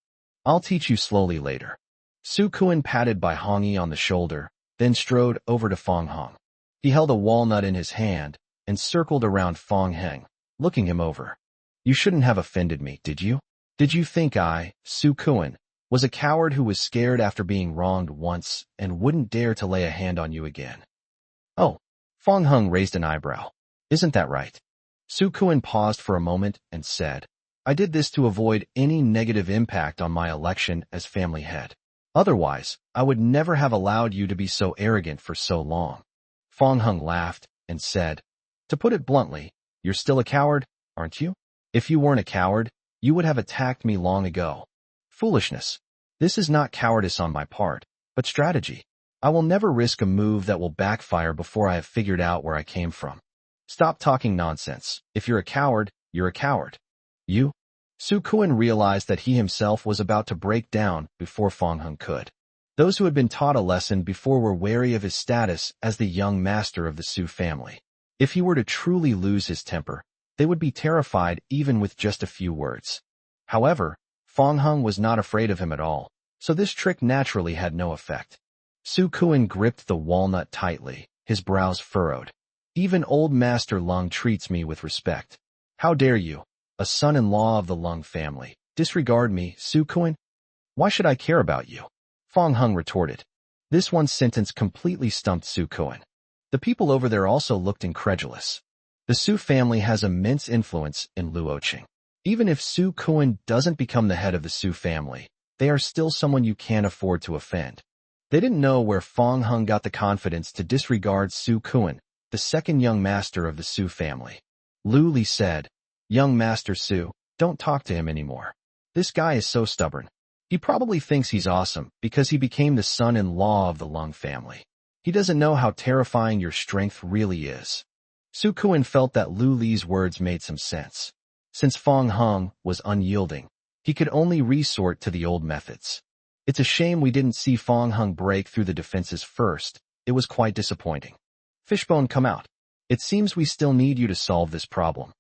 I'll teach you slowly later. Su Kuan patted Bai Hongyi on the shoulder, then strode over to Fang Heng. He held a walnut in his hand and circled around Fang Heng, looking him over. You shouldn't have offended me, did you? Did you think I, Su Kuan, was a coward who was scared after being wronged once and wouldn't dare to lay a hand on you again? Oh, Fang Heng raised an eyebrow. Isn't that right? Su Kuan paused for a moment and said, I did this to avoid any negative impact on my election as family head. Otherwise, I would never have allowed you to be so arrogant for so long. Fang Heng laughed and said, to put it bluntly, you're still a coward, aren't you? If you weren't a coward, you would have attacked me long ago. Foolishness. This is not cowardice on my part, but strategy. I will never risk a move that will backfire before I have figured out where I came from. Stop talking nonsense. If you're a coward, you're a coward. You? Su Kuan realized that he himself was about to break down before Fang Heng could. Those who had been taught a lesson before were wary of his status as the young master of the Su family. If he were to truly lose his temper, they would be terrified even with just a few words. However, Fang Heng was not afraid of him at all, so this trick naturally had no effect. Su Kuan gripped the walnut tightly, his brows furrowed. Even old Master Lung treats me with respect. How dare you, a son-in-law of the Lung family, disregard me, Su Kuan? Why should I care about you? Fang Heng retorted. This one sentence completely stumped Su Kuan. The people over there also looked incredulous. The Su family has immense influence in Luoqing. Even if Su Kuan doesn't become the head of the Su family, they are still someone you can't afford to offend. They didn't know where Fang Heng got the confidence to disregard Su Kuan, the second young master of the Su family. Lu Li said, "Young Master Su, don't talk to him anymore. This guy is so stubborn. He probably thinks he's awesome because he became the son-in-law of the Lung family. He doesn't know how terrifying your strength really is." Su Kuan felt that Lu Li's words made some sense. Since Fang Heng was unyielding, he could only resort to the old methods. It's a shame we didn't see Fang Heng break through the defenses first. It was quite disappointing. "Fishbone, come out. It seems we still need you to solve this problem."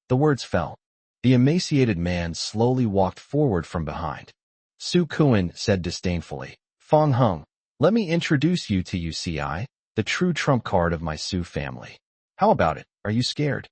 The words fell. The emaciated man slowly walked forward from behind. Su Kuan said disdainfully, "Fang Heng, let me introduce you to UCI, the true trump card of my Su family. How about it? Are you scared?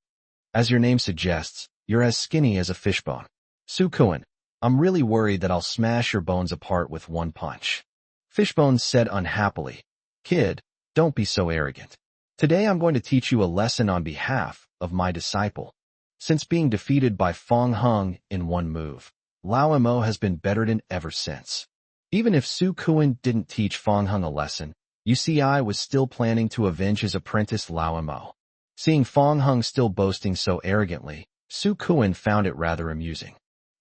As your name suggests, you're as skinny as a fishbone." "Su Kuan, I'm really worried that I'll smash your bones apart with one punch." Fishbone said unhappily, "Kid, don't be so arrogant. Today I'm going to teach you a lesson on behalf of my disciple." Since being defeated by Fang Heng in one move, Lao Mo has been bettered ever since. Even if Su Kuan didn't teach Fang Heng a lesson, UCI was still planning to avenge his apprentice Lao Mo. Seeing Fang Heng still boasting so arrogantly, Su Kuan found it rather amusing.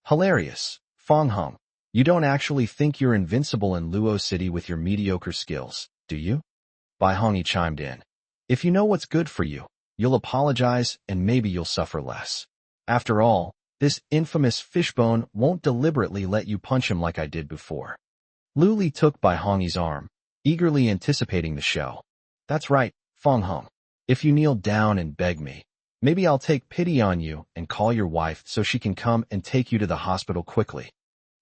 "Hilarious, Fang Heng. You don't actually think you're invincible in Luo City with your mediocre skills, do you?" Bai Hongyi chimed in. "If you know what's good for you, you'll apologize and maybe you'll suffer less. After all, this infamous fishbone won't deliberately let you punch him like I did before." Lu Li took Bai Hongyi's arm, eagerly anticipating the show. "That's right, Fang Heng. If you kneel down and beg me, maybe I'll take pity on you and call your wife so she can come and take you to the hospital quickly."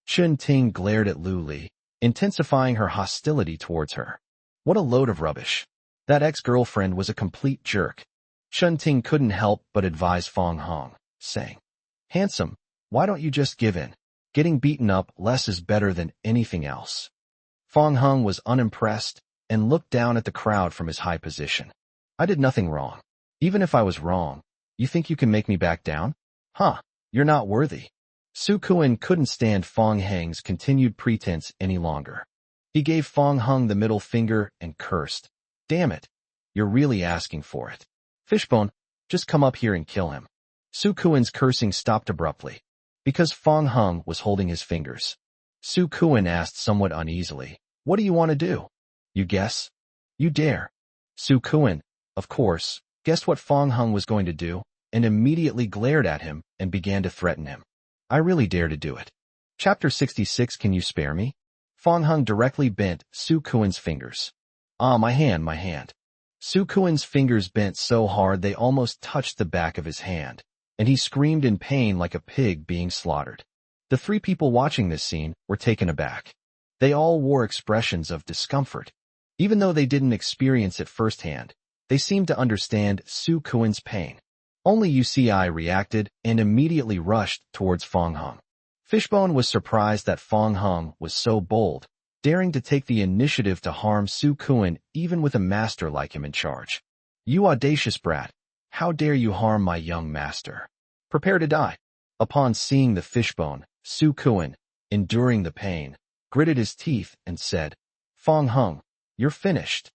Chun Ting glared at Lu Li, intensifying her hostility towards her. What a load of rubbish. That ex-girlfriend was a complete jerk. Chun Ting couldn't help but advise Fang Heng, saying, "Handsome, why don't you just give in? Getting beaten up less is better than anything else." Fang Heng was unimpressed and looked down at the crowd from his high position. "I did nothing wrong. Even if I was wrong, you think you can make me back down? Huh, you're not worthy." Su Kuan couldn't stand Fang Heng's continued pretense any longer. He gave Fang Heng the middle finger and cursed, "Damn it, you're really asking for it. Fishbone, just come up here and kill him." Su Kuan's cursing stopped abruptly, because Fang Heng was holding his fingers. Su Kuan asked somewhat uneasily, "What do you want to do? You guess? You dare?" Su Kuan, of course, guessed what Fang Heng was going to do, and immediately glared at him and began to threaten him. "I really dare to do it." Chapter 66. Can you spare me? Fang Heng directly bent Su Kuan's fingers. "Ah, my hand, my hand." Su Kuan's fingers bent so hard they almost touched the back of his hand, and he screamed in pain like a pig being slaughtered. The three people watching this scene were taken aback. They all wore expressions of discomfort. Even though they didn't experience it firsthand, they seemed to understand Su Kuan's pain. Only UCI reacted and immediately rushed towards Fang Heng. Fishbone was surprised that Fang Heng was so bold, daring to take the initiative to harm Su Kuan even with a master like him in charge. "You audacious brat, how dare you harm my young master? Prepare to die." Upon seeing the fishbone, Su Kuan, enduring the pain, gritted his teeth and said, "Fang Heng, you're finished."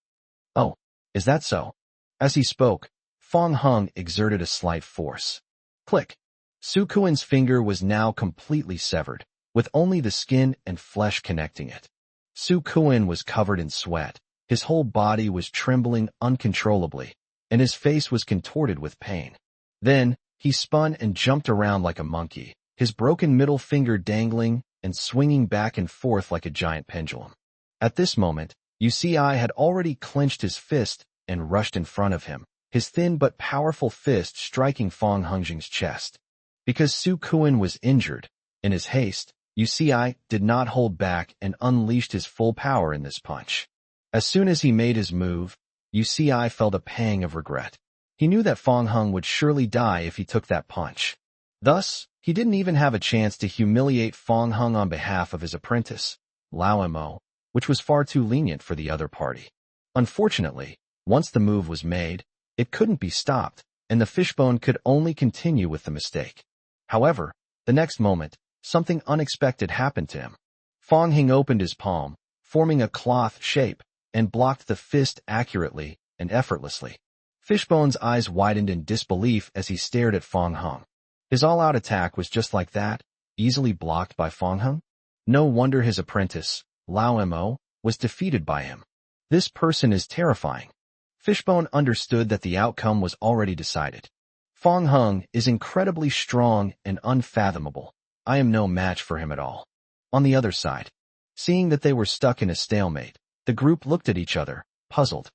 "Oh, is that so?" As he spoke, Fang Heng exerted a slight force. Click. Su Kuan's finger was now completely severed, with only the skin and flesh connecting it. Su Kuan was covered in sweat, his whole body was trembling uncontrollably, and his face was contorted with pain. Then, he spun and jumped around like a monkey, his broken middle finger dangling and swinging back and forth like a giant pendulum. At this moment, UCI had already clenched his fist and rushed in front of him, his thin but powerful fist striking Fang Hengjing's chest. Because Su Kuan was injured, in his haste, UCI did not hold back and unleashed his full power in this punch. As soon as he made his move, UCI felt a pang of regret. He knew that Fang Heng would surely die if he took that punch. Thus, he didn't even have a chance to humiliate Fang Heng on behalf of his apprentice, Lao Mo, which was far too lenient for the other party. Unfortunately, once the move was made, it couldn't be stopped, and the fishbone could only continue with the mistake. However, the next moment, something unexpected happened to him. Fong Hing opened his palm, forming a cloth shape, and blocked the fist accurately and effortlessly. Fishbone's eyes widened in disbelief as he stared at Fong Hung. His all-out attack was just like that, easily blocked by Fong Hung. No wonder his apprentice, Lao Mo, was defeated by him. This person is terrifying. Fishbone understood that the outcome was already decided. Fong Hung is incredibly strong and unfathomable. I am no match for him at all. On the other side, seeing that they were stuck in a stalemate, the group looked at each other, puzzled.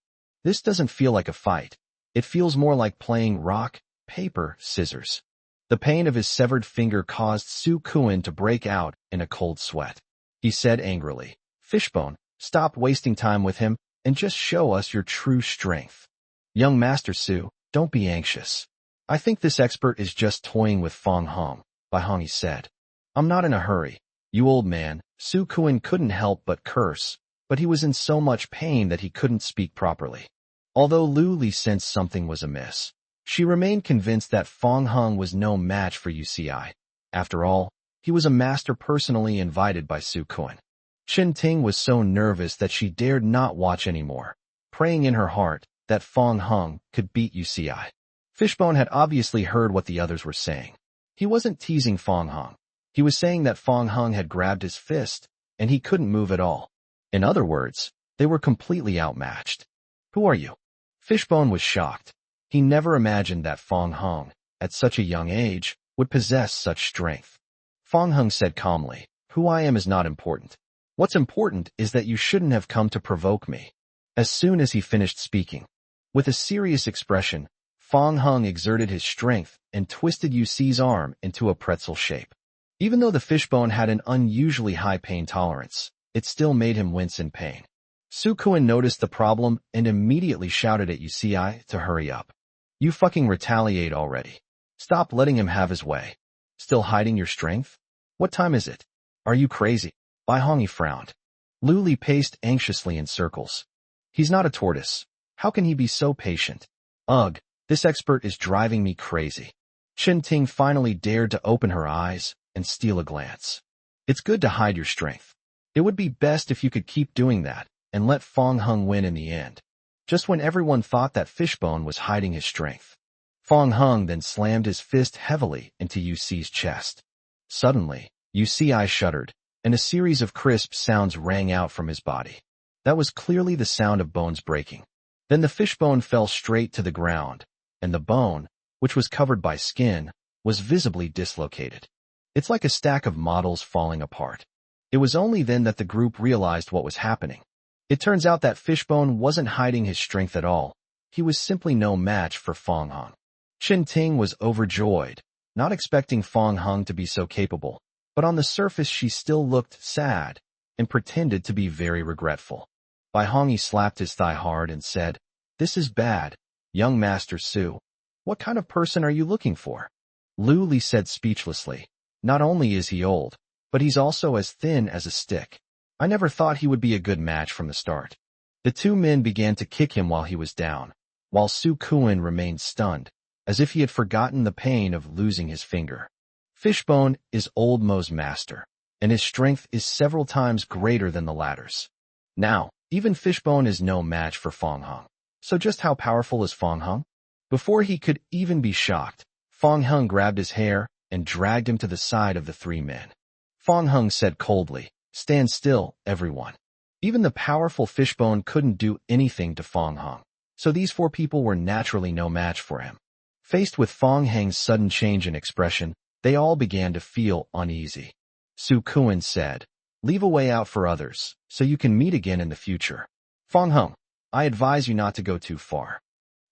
This doesn't feel like a fight. It feels more like playing rock, paper, scissors. The pain of his severed finger caused Su Kuan to break out in a cold sweat. He said angrily, "Fishbone, stop wasting time with him and just show us your true strength." "Young Master Su, don't be anxious. I think this expert is just toying with Fong Hong," Bai Hongyi said. "I'm not in a hurry. You old man." Su Kuan couldn't help but curse, but he was in so much pain that he couldn't speak properly. Although Lu Li sensed something was amiss, she remained convinced that Fong Hung was no match for UCI. After all, he was a master personally invited by Su Kuan. Chen Ting was so nervous that she dared not watch anymore, praying in her heart that Fong Hung could beat UCI. Fishbone had obviously heard what the others were saying. He wasn't teasing Fong Hung. He was saying that Fong Hung had grabbed his fist, and he couldn't move at all. In other words, they were completely outmatched. "Who are you?" Fishbone was shocked. He never imagined that Fong Hung, at such a young age, would possess such strength. Fong Hung said calmly, "Who I am is not important. What's important is that you shouldn't have come to provoke me." As soon as he finished speaking, with a serious expression, Fong Hung exerted his strength and twisted Yuxi's arm into a pretzel shape. Even though the fishbone had an unusually high pain tolerance, it still made him wince in pain. Su Kuan noticed the problem and immediately shouted at UCI to hurry up. "You fucking retaliate already. Stop letting him have his way. Still hiding your strength? What time is it? Are you crazy?" Bai Hongyi frowned. Lu Li paced anxiously in circles. "He's not a tortoise. How can he be so patient? Ugh, this expert is driving me crazy." Chen Ting finally dared to open her eyes and steal a glance. "It's good to hide your strength. It would be best if you could keep doing that and let Fong Hung win in the end." Just when everyone thought that Fishbone was hiding his strength, Fong Hung then slammed his fist heavily into Yuxi's chest. Suddenly, Yuci shuddered, and a series of crisp sounds rang out from his body. That was clearly the sound of bones breaking. Then the fishbone fell straight to the ground, and the bone, which was covered by skin, was visibly dislocated. It's like a stack of models falling apart. It was only then that the group realized what was happening. It turns out that Fishbone wasn't hiding his strength at all. He was simply no match for Fong Hung. Chen Ting was overjoyed, not expecting Fong Hung to be so capable, but on the surface she still looked sad and pretended to be very regretful. Bai Hongyi slapped his thigh hard and said, "This is bad, young Master Su. What kind of person are you looking for?" Lu Li said speechlessly, "Not only is he old, but he's also as thin as a stick. I never thought he would be a good match from the start." The two men began to kick him while he was down, while Su Kuan remained stunned, as if he had forgotten the pain of losing his finger. Fishbone is Old Mo's master, and his strength is several times greater than the latter's. Now, even Fishbone is no match for Fong Hung. So just how powerful is Fong Hung? Before he could even be shocked, Fong Hung grabbed his hair and dragged him to the side of the three men. Fong Hung said coldly, "Stand still, everyone." Even the powerful Fishbone couldn't do anything to Fong Hung, so these four people were naturally no match for him. Faced with Fong Hung's sudden change in expression, they all began to feel uneasy. Su Kuan said, "Leave a way out for others, so you can meet again in the future. Fong Hung, I advise you not to go too far."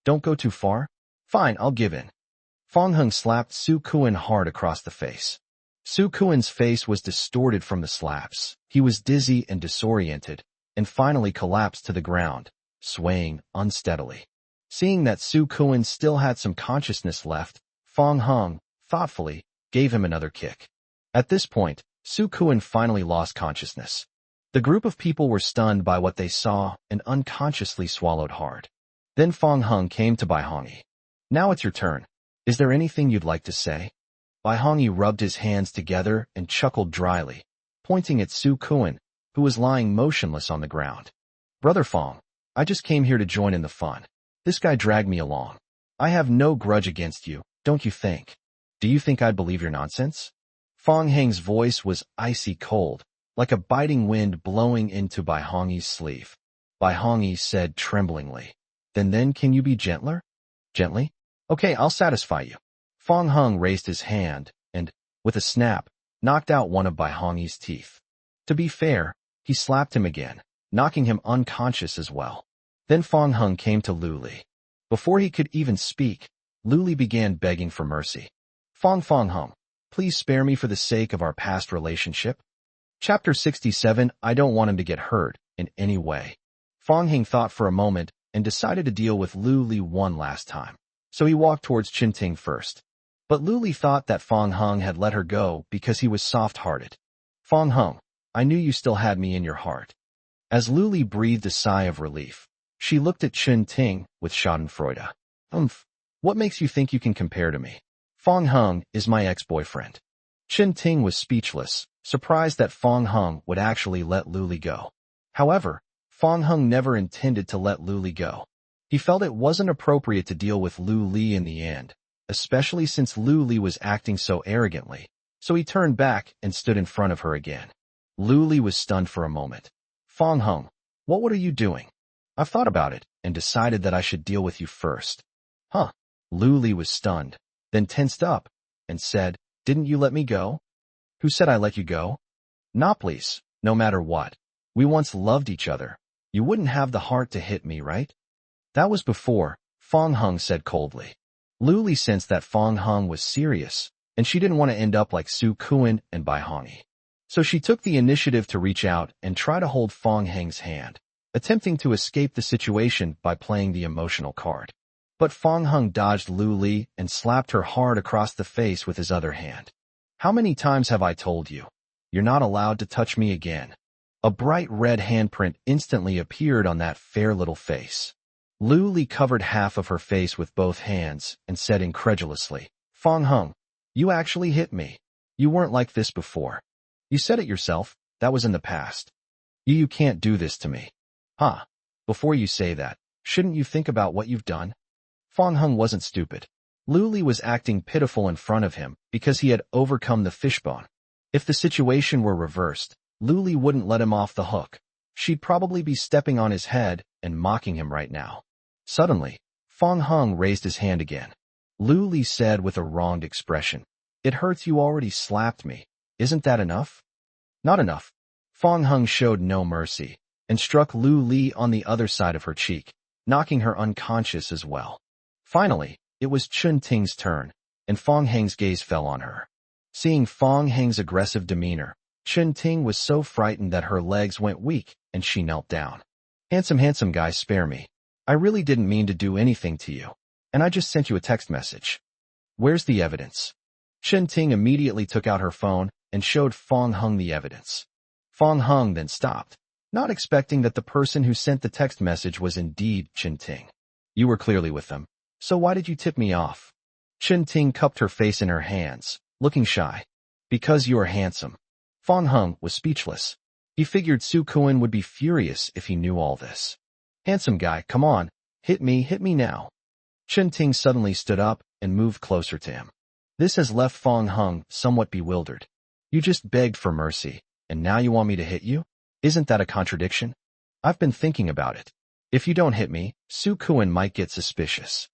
"Don't go too far? Fine, I'll give in." Fong Hung slapped Su Kuan hard across the face. Su Kuan's face was distorted from the slaps. He was dizzy and disoriented, and finally collapsed to the ground, swaying unsteadily. Seeing that Su Kuan still had some consciousness left, Fong Hung, thoughtfully, gave him another kick. At this point, Su Kuan finally lost consciousness. The group of people were stunned by what they saw and unconsciously swallowed hard. Then Fong Hung came to Bai Hongyi. Now it's your turn. Is there anything you'd like to say? Bai Hongyi rubbed his hands together and chuckled dryly, pointing at Su Kuan, who was lying motionless on the ground. Brother Fong, I just came here to join in the fun. This guy dragged me along. I have no grudge against you, don't you think? Do you think I'd believe your nonsense? Fong Heng's voice was icy cold, like a biting wind blowing into Bai Hongyi's sleeve. Bai Hongyi said tremblingly, Then can you be gentler? Gently? Okay, I'll satisfy you. Fong Hung raised his hand and, with a snap, knocked out one of Bai Hongyi's teeth. To be fair, he slapped him again, knocking him unconscious as well. Then Fong Hung came to Lu Li. Before he could even speak, Lu Li began begging for mercy. Fong Hung, please spare me for the sake of our past relationship. Chapter 67. I don't want him to get hurt in any way. Fong Hing thought for a moment and decided to deal with Lu Li one last time. So he walked towards Chen Ting first. But Lu Li thought that Fong Hung had let her go because he was soft-hearted. Fong Hung, I knew you still had me in your heart. As Lu Li breathed a sigh of relief, she looked at Chen Ting with schadenfreude. What makes you think you can compare to me? Fong Hung is my ex-boyfriend. Chen Ting was speechless, surprised that Fong Hung would actually let Lu Li go. However, Fong Hung never intended to let Lu Li go. He felt it wasn't appropriate to deal with Lu Li in the end, especially since Lu Li was acting so arrogantly, so he turned back and stood in front of her again. Lu Li was stunned for a moment. Fong Hung, what are you doing? I've thought about it and decided that I should deal with you first. Huh? Lu Li was stunned, then tensed up, and said, Didn't you let me go? Who said I let you go? Nah, please, no matter what. We once loved each other. You wouldn't have the heart to hit me, right? That was before, Fong Hung said coldly. Lu Li sensed that Fong Hung was serious, and she didn't want to end up like Su Kuan and Bai Hongyi. So she took the initiative to reach out and try to hold Fong Heng's hand, attempting to escape the situation by playing the emotional card. But Fong Hung dodged Lu Li and slapped her hard across the face with his other hand. How many times have I told you? You're not allowed to touch me again. A bright red handprint instantly appeared on that fair little face. Lu Li covered half of her face with both hands and said incredulously, Fong Hung, you actually hit me. You weren't like this before. You said it yourself, that was in the past. You can't do this to me. Huh? Before you say that, shouldn't you think about what you've done? Fong Hung wasn't stupid. Lu Li was acting pitiful in front of him because he had overcome the fishbone. If the situation were reversed, Lu Li wouldn't let him off the hook. She'd probably be stepping on his head and mocking him right now. Suddenly, Fong Hung raised his hand again. Lu Li said with a wronged expression, It hurts you already slapped me. Isn't that enough? Not enough. Fong Hung showed no mercy and struck Lu Li on the other side of her cheek, knocking her unconscious as well. Finally, it was Chen Ting's turn, and Fong Heng's gaze fell on her. Seeing Fong Heng's aggressive demeanor, Chen Ting was so frightened that her legs went weak and she knelt down. Handsome guy, spare me. I really didn't mean to do anything to you, and I just sent you a text message. Where's the evidence? Chen Ting immediately took out her phone and showed Fong Hung the evidence. Fong Hung then stopped, not expecting that the person who sent the text message was indeed Chen Ting. You were clearly with them, so why did you tip me off? Chen Ting cupped her face in her hands, looking shy. Because you are handsome. Fong Hung was speechless. He figured Su Kuan would be furious if he knew all this. Handsome guy, come on, hit me now. Chen Ting suddenly stood up and moved closer to him. This has left Fong Hung somewhat bewildered. You just begged for mercy, and now you want me to hit you? Isn't that a contradiction? I've been thinking about it. If you don't hit me, Su Kuan might get suspicious.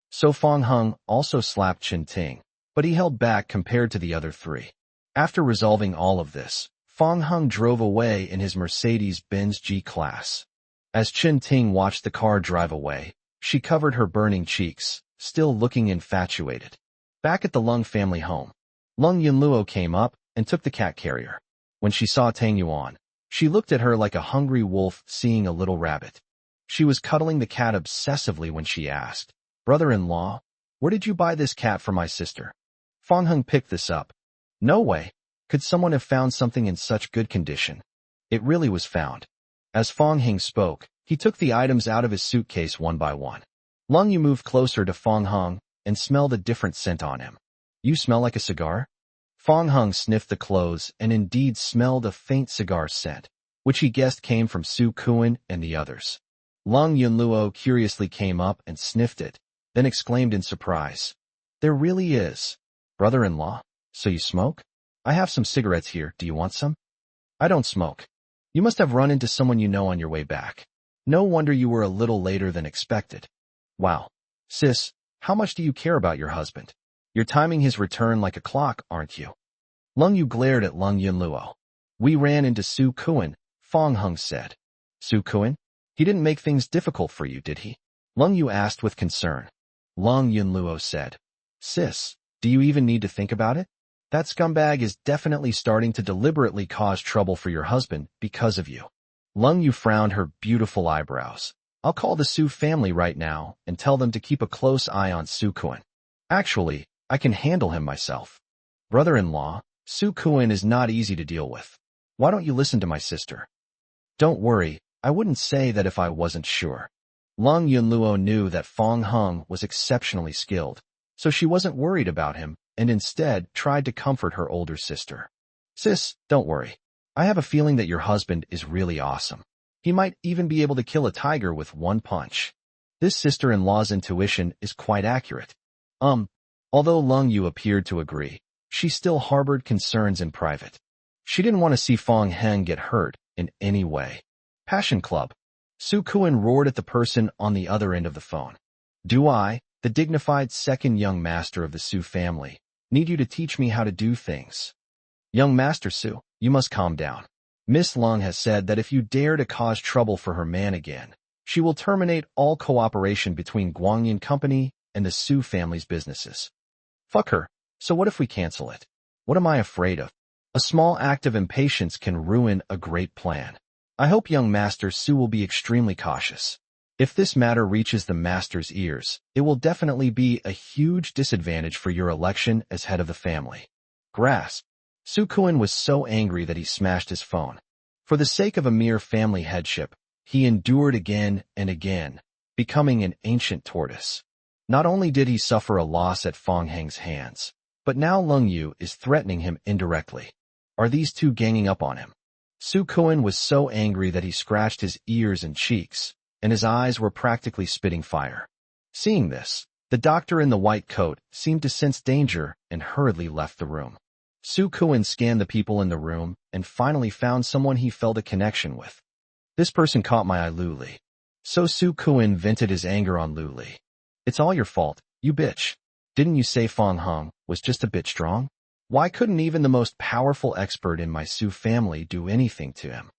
So Fong Hung also slapped Chen Ting, but he held back compared to the other three. After resolving all of this, Fong Hung drove away in his Mercedes-Benz G-Class. As Chen Ting watched the car drive away, she covered her burning cheeks, still looking infatuated. Back at the Lung family home, Lung Yunluo came up and took the cat carrier. When she saw Tang Yuan, she looked at her like a hungry wolf seeing a little rabbit. She was cuddling the cat obsessively when she asked, Brother-in-law, where did you buy this cat for my sister? Fong Hung picked this up. No way. Could someone have found something in such good condition? It really was found. As Fong Hing spoke, he took the items out of his suitcase one by one. Lung Yu moved closer to Fong Hung and smelled a different scent on him. You smell like a cigar? Fong Hung sniffed the clothes and indeed smelled a faint cigar scent, which he guessed came from Su Kuan and the others. Lung Yunluo curiously came up and sniffed it, then exclaimed in surprise. There really is. Brother-in-law, so you smoke? I have some cigarettes here, do you want some? I don't smoke. You must have run into someone you know on your way back. No wonder you were a little later than expected. Wow. Sis, how much do you care about your husband? You're timing his return like a clock, aren't you? Lung Yu glared at Lung Yunluo. We ran into Su Kuan, Fong Hung said. Su Kuan? He didn't make things difficult for you, did he? Lung Yu asked with concern. Lung Yunluo said. Sis, do you even need to think about it? That scumbag is definitely starting to deliberately cause trouble for your husband because of you. Lung Yu frowned her beautiful eyebrows. I'll call the Su family right now and tell them to keep a close eye on Su Kuan. Actually, I can handle him myself. Brother-in-law, Su Kuan is not easy to deal with. Why don't you listen to my sister? Don't worry, I wouldn't say that if I wasn't sure. Lung Yunluo knew that Fong Hung was exceptionally skilled, so she wasn't worried about him and instead tried to comfort her older sister. Sis, don't worry. I have a feeling that your husband is really awesome. He might even be able to kill a tiger with one punch. This sister-in-law's intuition is quite accurate. Although Lung Yu appeared to agree, she still harbored concerns in private. She didn't want to see Fong Heng get hurt in any way. Passion Club. Su Kuan roared at the person on the other end of the phone. Do I, the dignified second young master of the Su family, need you to teach me how to do things? Young Master Su, you must calm down. Miss Lung has said that if you dare to cause trouble for her man again, she will terminate all cooperation between Guangyin Company and the Su family's businesses. Fuck her. So what if we cancel it? What am I afraid of? A small act of impatience can ruin a great plan. I hope young Master Su will be extremely cautious. If this matter reaches the master's ears, it will definitely be a huge disadvantage for your election as head of the family. Grasp. Su Kuan was so angry that he smashed his phone. For the sake of a mere family headship, he endured again and again, becoming an ancient tortoise. Not only did he suffer a loss at Fong Heng's hands, but now Lung Yu is threatening him indirectly. Are these two ganging up on him? Su Kuan was so angry that he scratched his ears and cheeks, and his eyes were practically spitting fire. Seeing this, the doctor in the white coat seemed to sense danger and hurriedly left the room. Su Kuan scanned the people in the room and finally found someone he felt a connection with. This person caught my eye, Lu Li. So Su Kuan vented his anger on Lu Li. It's all your fault, you bitch. Didn't you say Fong Hung was just a bit strong? Why couldn't even the most powerful expert in my Su family do anything to him?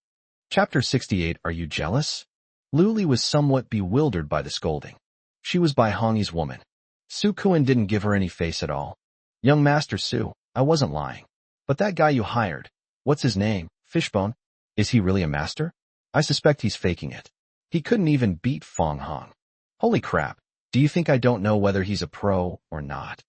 Chapter 68. Are you jealous? Lu Li was somewhat bewildered by the scolding. She was Bai Hongyi's woman. Su Kuan didn't give her any face at all. Young Master Su, I wasn't lying. But that guy you hired, what's his name, Fishbone? Is he really a master? I suspect he's faking it. He couldn't even beat Fong Hung. Holy crap, do you think I don't know whether he's a pro or not?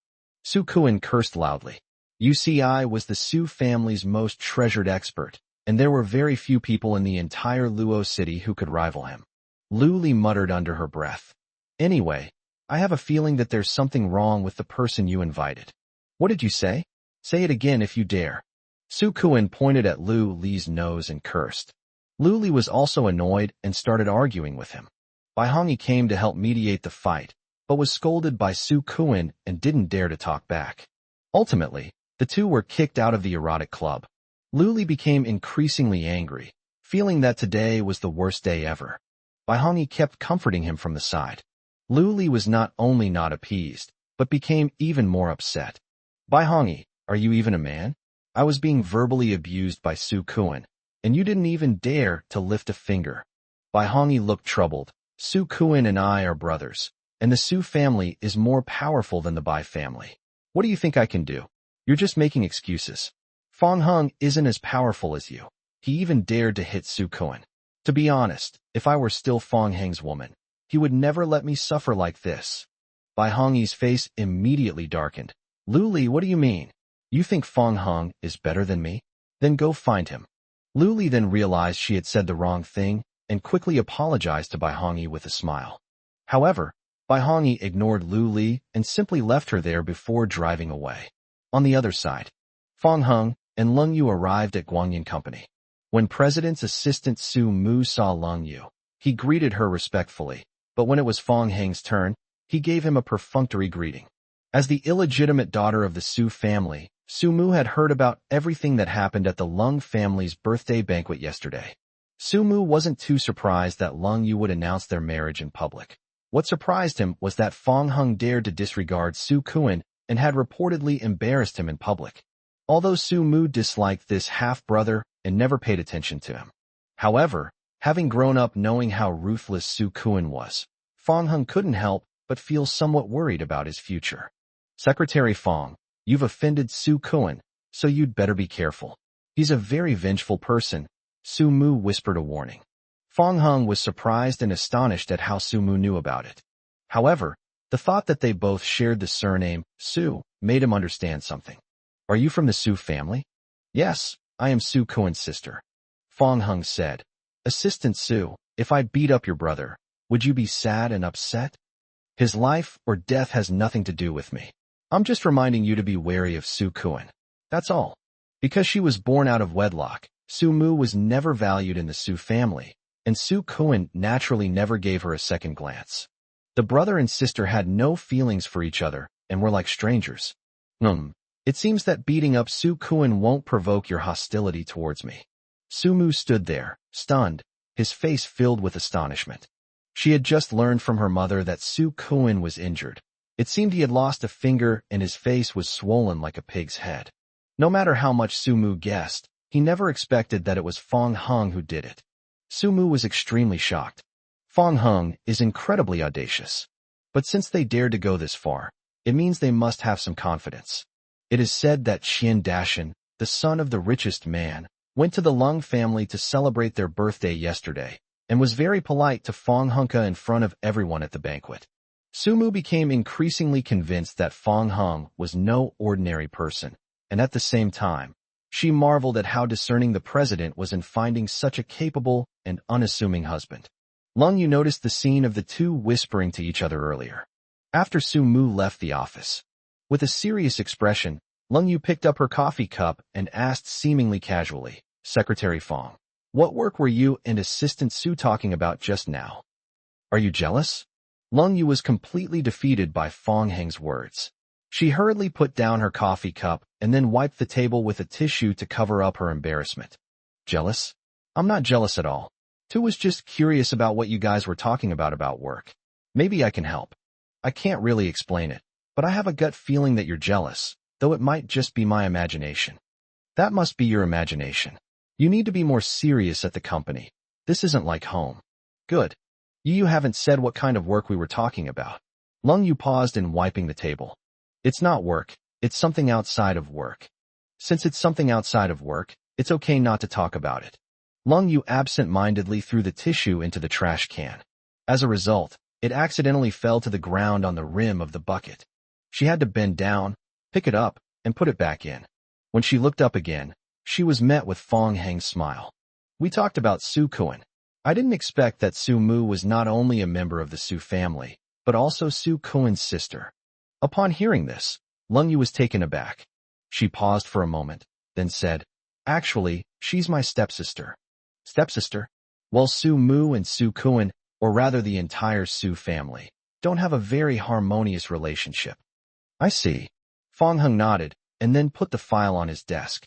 Su Kuan cursed loudly. UCI was the Su family's most treasured expert, and there were very few people in the entire Luo city who could rival him. Lu Li muttered under her breath. Anyway, I have a feeling that there's something wrong with the person you invited. What did you say? Say it again if you dare. Su Kuan pointed at Lu Li's nose and cursed. Lu Li was also annoyed and started arguing with him. Bai Hongyi came to help mediate the fight, but was scolded by Su Kuan and didn't dare to talk back. Ultimately, the two were kicked out of the erotic club. Lu Li became increasingly angry, feeling that today was the worst day ever. Bai Hongyi kept comforting him from the side. Lu Li was not only not appeased, but became even more upset. Bai Hongyi, are you even a man? I was being verbally abused by Su Kuan, and you didn't even dare to lift a finger. Bai Hongyi looked troubled. Su Kuan and I are brothers, and the Su family is more powerful than the Bai family. What do you think I can do? You're just making excuses. Fong Hung isn't as powerful as you. He even dared to hit Su Kuan. To be honest, if I were still Fong Heng's woman, he would never let me suffer like this. Bai Hongyi's face immediately darkened. Lu Li, what do you mean? You think Fong Hung is better than me? Then go find him. Lu Li then realized she had said the wrong thing and quickly apologized to Bai Hongyi with a smile. However, Bai Hongyi ignored Lu Li and simply left her there before driving away. On the other side, Fang Heng and Leng Yu arrived at Guangyan Company. When President's assistant Su Mu saw Leng Yu, he greeted her respectfully, but when it was Fang Heng's turn, he gave him a perfunctory greeting. As the illegitimate daughter of the Su family, Su Mu had heard about everything that happened at the Leng family's birthday banquet yesterday. Su Mu wasn't too surprised that Leng Yu would announce their marriage in public. What surprised him was that Fang Heng dared to disregard Su Kuan and had reportedly embarrassed him in public. Although Su Mu disliked this half-brother and never paid attention to him. However, having grown up knowing how ruthless Su Kuan was, Fang Heng couldn't help but feel somewhat worried about his future. Secretary Fang, you've offended Su Kuan, so you'd better be careful. He's a very vengeful person, Su Mu whispered a warning. Fang Heng was surprised and astonished at how Su Mu knew about it. However, the thought that they both shared the surname, Su, made him understand something. Are you from the Su family? Yes, I am Su Kuan's sister. Fang Heng said. Assistant Su, if I beat up your brother, would you be sad and upset? His life or death has nothing to do with me. I'm just reminding you to be wary of Su Kuan. That's all. Because she was born out of wedlock, Su Mu was never valued in the Su family, and Su Kuan naturally never gave her a second glance. The brother and sister had no feelings for each other and were like strangers. It seems that beating up Su Kuan won't provoke your hostility towards me. Su Mu stood there, stunned, his face filled with astonishment. She had just learned from her mother that Su Kuan was injured. It seemed he had lost a finger and his face was swollen like a pig's head. No matter how much Su Mu guessed, he never expected that it was Fang Heng who did it. Su Mu was extremely shocked. Fang Heng is incredibly audacious. But since they dared to go this far, it means they must have some confidence. It is said that Qian Dashan, the son of the richest man, went to the Leng family to celebrate their birthday yesterday, and was very polite to Fang Hengke in front of everyone at the banquet. Su Mu became increasingly convinced that Fang Heng was no ordinary person, and at the same time, she marveled at how discerning the president was in finding such a capable and unassuming husband. Leng Yu noticed the scene of the two whispering to each other earlier. After Su Mu left the office, with a serious expression, Leng Yu picked up her coffee cup and asked seemingly casually, Secretary Fang, what work were you and Assistant Su talking about just now? Are you jealous? Leng Yu was completely defeated by Fang Heng's words. She hurriedly put down her coffee cup and then wiped the table with a tissue to cover up her embarrassment. Jealous? I'm not jealous at all. Tu was just curious about what you guys were talking about work. Maybe I can help. I can't really explain it, but I have a gut feeling that you're jealous, though it might just be my imagination. That must be your imagination. You need to be more serious at the company. This isn't like home. Good. You haven't said what kind of work we were talking about. Leng Yu paused in wiping the table. It's not work, it's something outside of work. Since it's something outside of work, it's okay not to talk about it. Leng Yu absent-mindedly threw the tissue into the trash can. As a result, it accidentally fell to the ground on the rim of the bucket. She had to bend down, pick it up, and put it back in. When she looked up again, she was met with Fang Heng's smile. We talked about Su Kuan. I didn't expect that Su Mu was not only a member of the Su family, but also Su Kuan's sister. Upon hearing this, Leng Yu was taken aback. She paused for a moment, then said, Actually, she's my stepsister. Stepsister? Well, Su Mu and Su Kuan, or rather the entire Su family, don't have a very harmonious relationship. I see. Fang Heng nodded, and then put the file on his desk.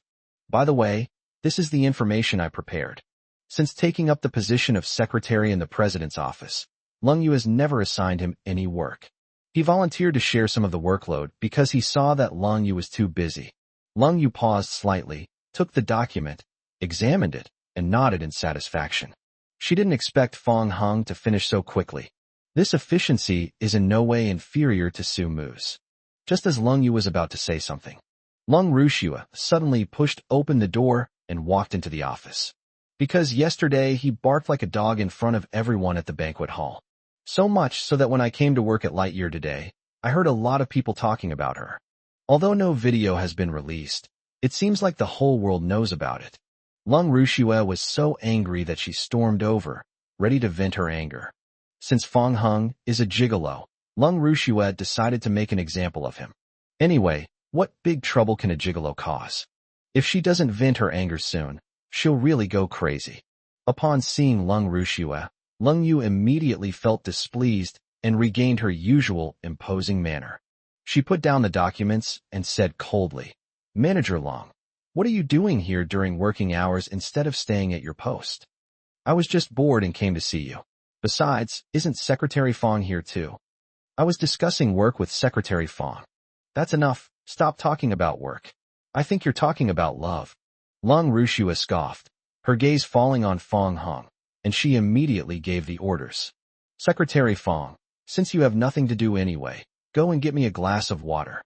By the way, this is the information I prepared. Since taking up the position of secretary in the president's office, Leng Yu has never assigned him any work. He volunteered to share some of the workload because he saw that Leng Yu was too busy. Leng Yu paused slightly, took the document, examined it, and nodded in satisfaction. She didn't expect Fang Heng to finish so quickly. This efficiency is in no way inferior to Su Mu's. Just as Leng Yu was about to say something, Leng Rushua suddenly pushed open the door and walked into the office. Because yesterday he barked like a dog in front of everyone at the banquet hall. So much so that when I came to work at Lightyear today, I heard a lot of people talking about her. Although no video has been released, it seems like the whole world knows about it. Lung Rushue was so angry that she stormed over, ready to vent her anger. Since Fong Hung is a gigolo, Lung Rushue decided to make an example of him. Anyway, what big trouble can a gigolo cause? If she doesn't vent her anger soon, she'll really go crazy. Upon seeing Lung Rushue, Lung Yu immediately felt displeased and regained her usual imposing manner. She put down the documents and said coldly, "Manager Long, what are you doing here during working hours instead of staying at your post? I was just bored and came to see you. Besides, isn't Secretary Fong here too? I was discussing work with Secretary Fong." "That's enough. Stop talking about work. I think you're talking about love." Lung Rushue scoffed, her gaze falling on Fong Hung, and she immediately gave the orders. "Secretary Fong, since you have nothing to do anyway, go and get me a glass of water."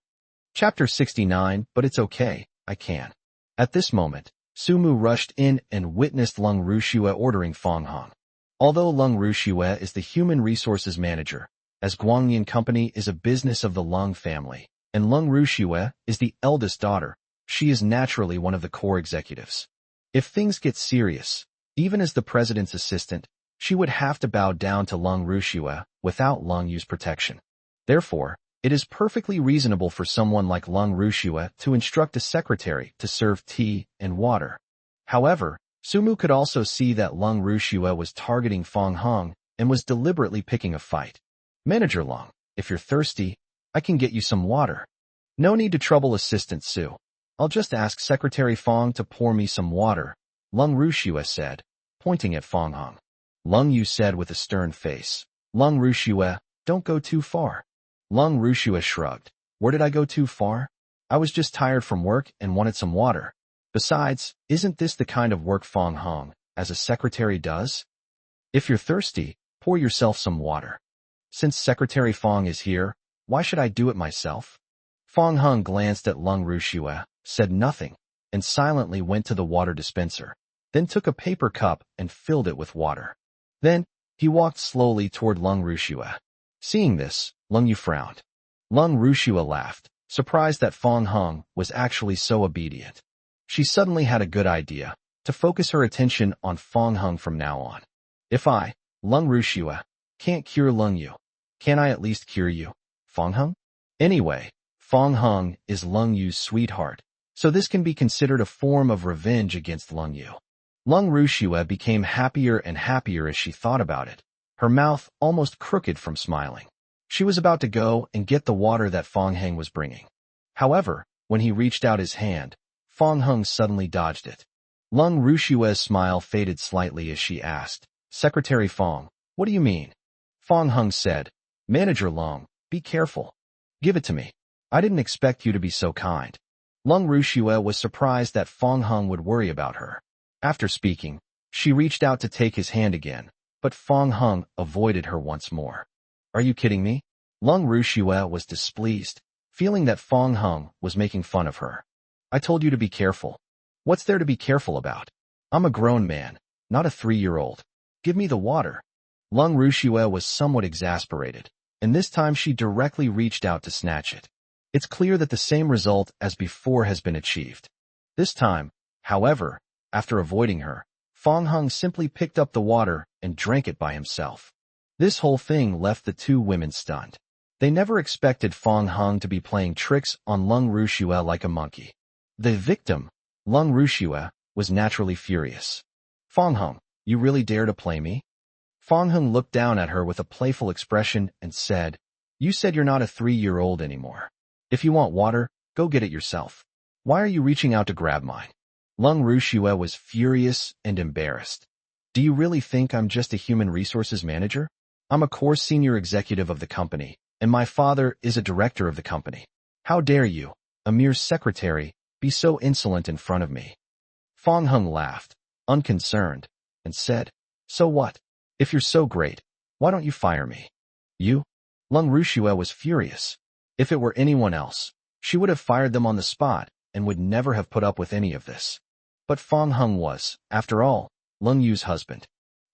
Chapter 69, but it's okay, I can. At this moment, Sumu rushed in and witnessed Lung Rushue ordering Fong Hung. Although Lung Rushue is the human resources manager, as Guangnian Company is a business of the Lung family, and Lung Rushue is the eldest daughter, she is naturally one of the core executives. If things get serious, even as the president's assistant, she would have to bow down to Lung Rushue without Lung Yu's protection. Therefore, it is perfectly reasonable for someone like Lung Rushue to instruct a secretary to serve tea and water. However, Sumu could also see that Lung Rushue was targeting Fong Hung and was deliberately picking a fight. "Manager Lung, if you're thirsty, I can get you some water." "No need to trouble Assistant Su. I'll just ask Secretary Fong to pour me some water," Lung Rushue said, pointing at Fong Hung. Lung Yu said with a stern face, "Lung Rushue, don't go too far." Lung Rushue shrugged. "Where did I go too far? I was just tired from work and wanted some water. Besides, isn't this the kind of work Fong Hung, as a secretary, does? If you're thirsty, pour yourself some water. Since Secretary Fong is here, why should I do it myself?" Fong Hung glanced at Lung Rushue, said nothing, and silently went to the water dispenser, then took a paper cup and filled it with water. Then, he walked slowly toward Lung Rushue. Seeing this, Lung Yu frowned. Lung Rushue laughed, surprised that Fong Hung was actually so obedient. She suddenly had a good idea, to focus her attention on Fong Hung from now on. "If I, Lung Rushue, can't cure Lung Yu, can I at least cure you, Fong Hung?" Anyway, Fong Hung is Lung Yu's sweetheart, so this can be considered a form of revenge against Lung Yu. Lung Rushue became happier and happier as she thought about it, her mouth almost crooked from smiling. She was about to go and get the water that Fong Hung was bringing. However, when he reached out his hand, Fong Hung suddenly dodged it. Lung Rushue's smile faded slightly as she asked, "Secretary Fong, what do you mean?" Fong Hung said, "Manager Lung, be careful. Give it to me. I didn't expect you to be so kind." Lung Rushue was surprised that Fong Hung would worry about her. After speaking, she reached out to take his hand again, but Fong Hung avoided her once more. "Are you kidding me?" Lung Rushue was displeased, feeling that Fong Hung was making fun of her. "I told you to be careful. What's there to be careful about? I'm a grown man, not a 3-year-old. Give me the water." Lung Rushue was somewhat exasperated, and this time she directly reached out to snatch it. It's clear that the same result as before has been achieved. This time, however, after avoiding her, Fong Hung simply picked up the water and drank it by himself. This whole thing left the two women stunned. They never expected Fong Hung to be playing tricks on Lung Rushue like a monkey. The victim, Lung Rushue, was naturally furious. "Fong Hung, you really dare to play me?" Fong Hung looked down at her with a playful expression and said, "You said you're not a 3-year-old anymore. If you want water, go get it yourself. Why are you reaching out to grab mine?" Lung Rushue was furious and embarrassed. "Do you really think I'm just a human resources manager? I'm a core senior executive of the company, and my father is a director of the company. How dare you, a mere secretary, be so insolent in front of me?" Fong Hung laughed, unconcerned, and said, "So what? If you're so great, why don't you fire me?" "You?" Lung Rushue was furious. If it were anyone else, she would have fired them on the spot and would never have put up with any of this. But Fong Hung was, after all, Lung Yu's husband.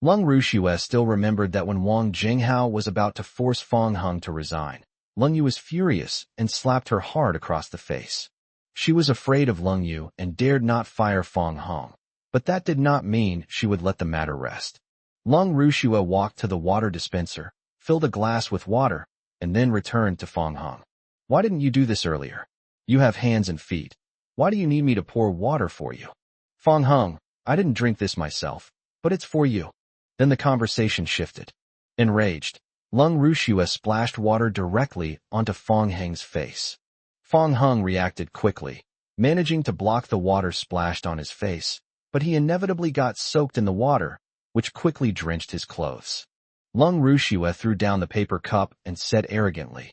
Lung Rushue still remembered that when Wang Jinghao was about to force Fong Hung to resign, Lung Yu was furious and slapped her hard across the face. She was afraid of Lung Yu and dared not fire Fong Hung. But that did not mean she would let the matter rest. Lung Rushua walked to the water dispenser, filled a glass with water, and then returned to Fong Hung. Why didn't you do this earlier? You have hands and feet. Why do you need me to pour water for you? Fong Hung, I didn't drink this myself, but it's for you. Then the conversation shifted. Enraged, Lung Rushua splashed water directly onto Fong Hung's face. Fong Hung reacted quickly, managing to block the water splashed on his face, but he inevitably got soaked in the water, which quickly drenched his clothes. Lung Rushua threw down the paper cup and said arrogantly,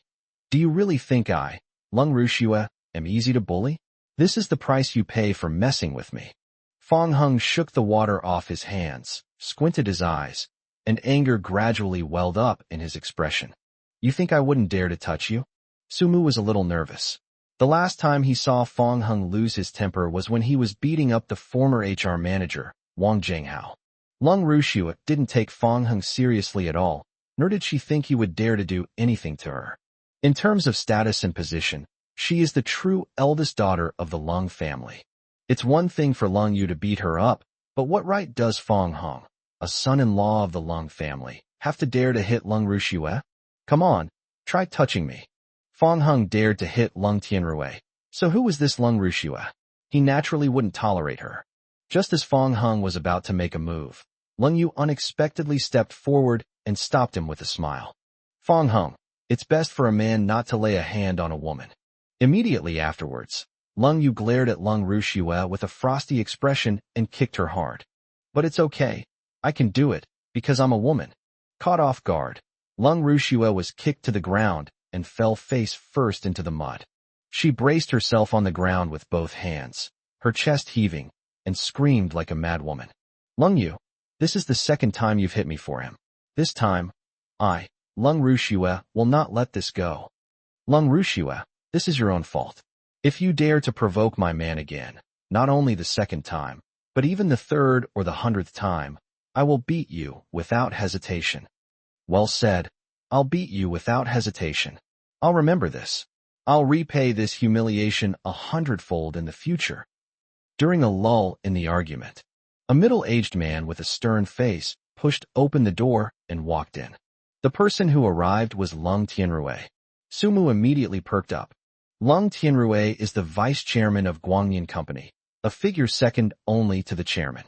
"Do you really think I, Lung Rushua, am easy to bully? This is the price you pay for messing with me." Fong Hung shook the water off his hands, squinted his eyes, and anger gradually welled up in his expression. "You think I wouldn't dare to touch you?" Sumu was a little nervous. The last time he saw Fong Hung lose his temper was when he was beating up the former HR manager, Wang Zhenghao. Lung Rushua didn't take Fong Hung seriously at all, nor did she think he would dare to do anything to her. In terms of status and position, she is the true eldest daughter of the Lung family. It's one thing for Lung Yu to beat her up, but what right does Fong Hung, a son-in-law of the Lung family, have to dare to hit Lung Rushua? Come on, try touching me. Fong Hung dared to hit Lung Tianrui. So who was this Lung Rushua? He naturally wouldn't tolerate her. Just as Fong Hung was about to make a move, Lung Yu unexpectedly stepped forward and stopped him with a smile. "Fong Hung, it's best for a man not to lay a hand on a woman." Immediately afterwards, Lung Yu glared at Lung Rushua with a frosty expression and kicked her hard. "But it's okay. I can do it, because I'm a woman." Caught off guard, Lung Rushua was kicked to the ground and fell face first into the mud. She braced herself on the ground with both hands, her chest heaving, and screamed like a madwoman. "Lung Yu, this is the second time you've hit me for him. This time, I, Lung Rushua, will not let this go. Lung Rushua, this is your own fault. If you dare to provoke my man again, not only the second time, but even the third or the 100th time, I will beat you without hesitation." "Well said. I'll beat you without hesitation. I'll remember this. I'll repay this humiliation 100-fold in the future." During a lull in the argument, a middle-aged man with a stern face pushed open the door and walked in. The person who arrived was Lung Tianrui. Sumu immediately perked up. Lung Tianrui is the vice chairman of Guangnian Company, a figure second only to the chairman.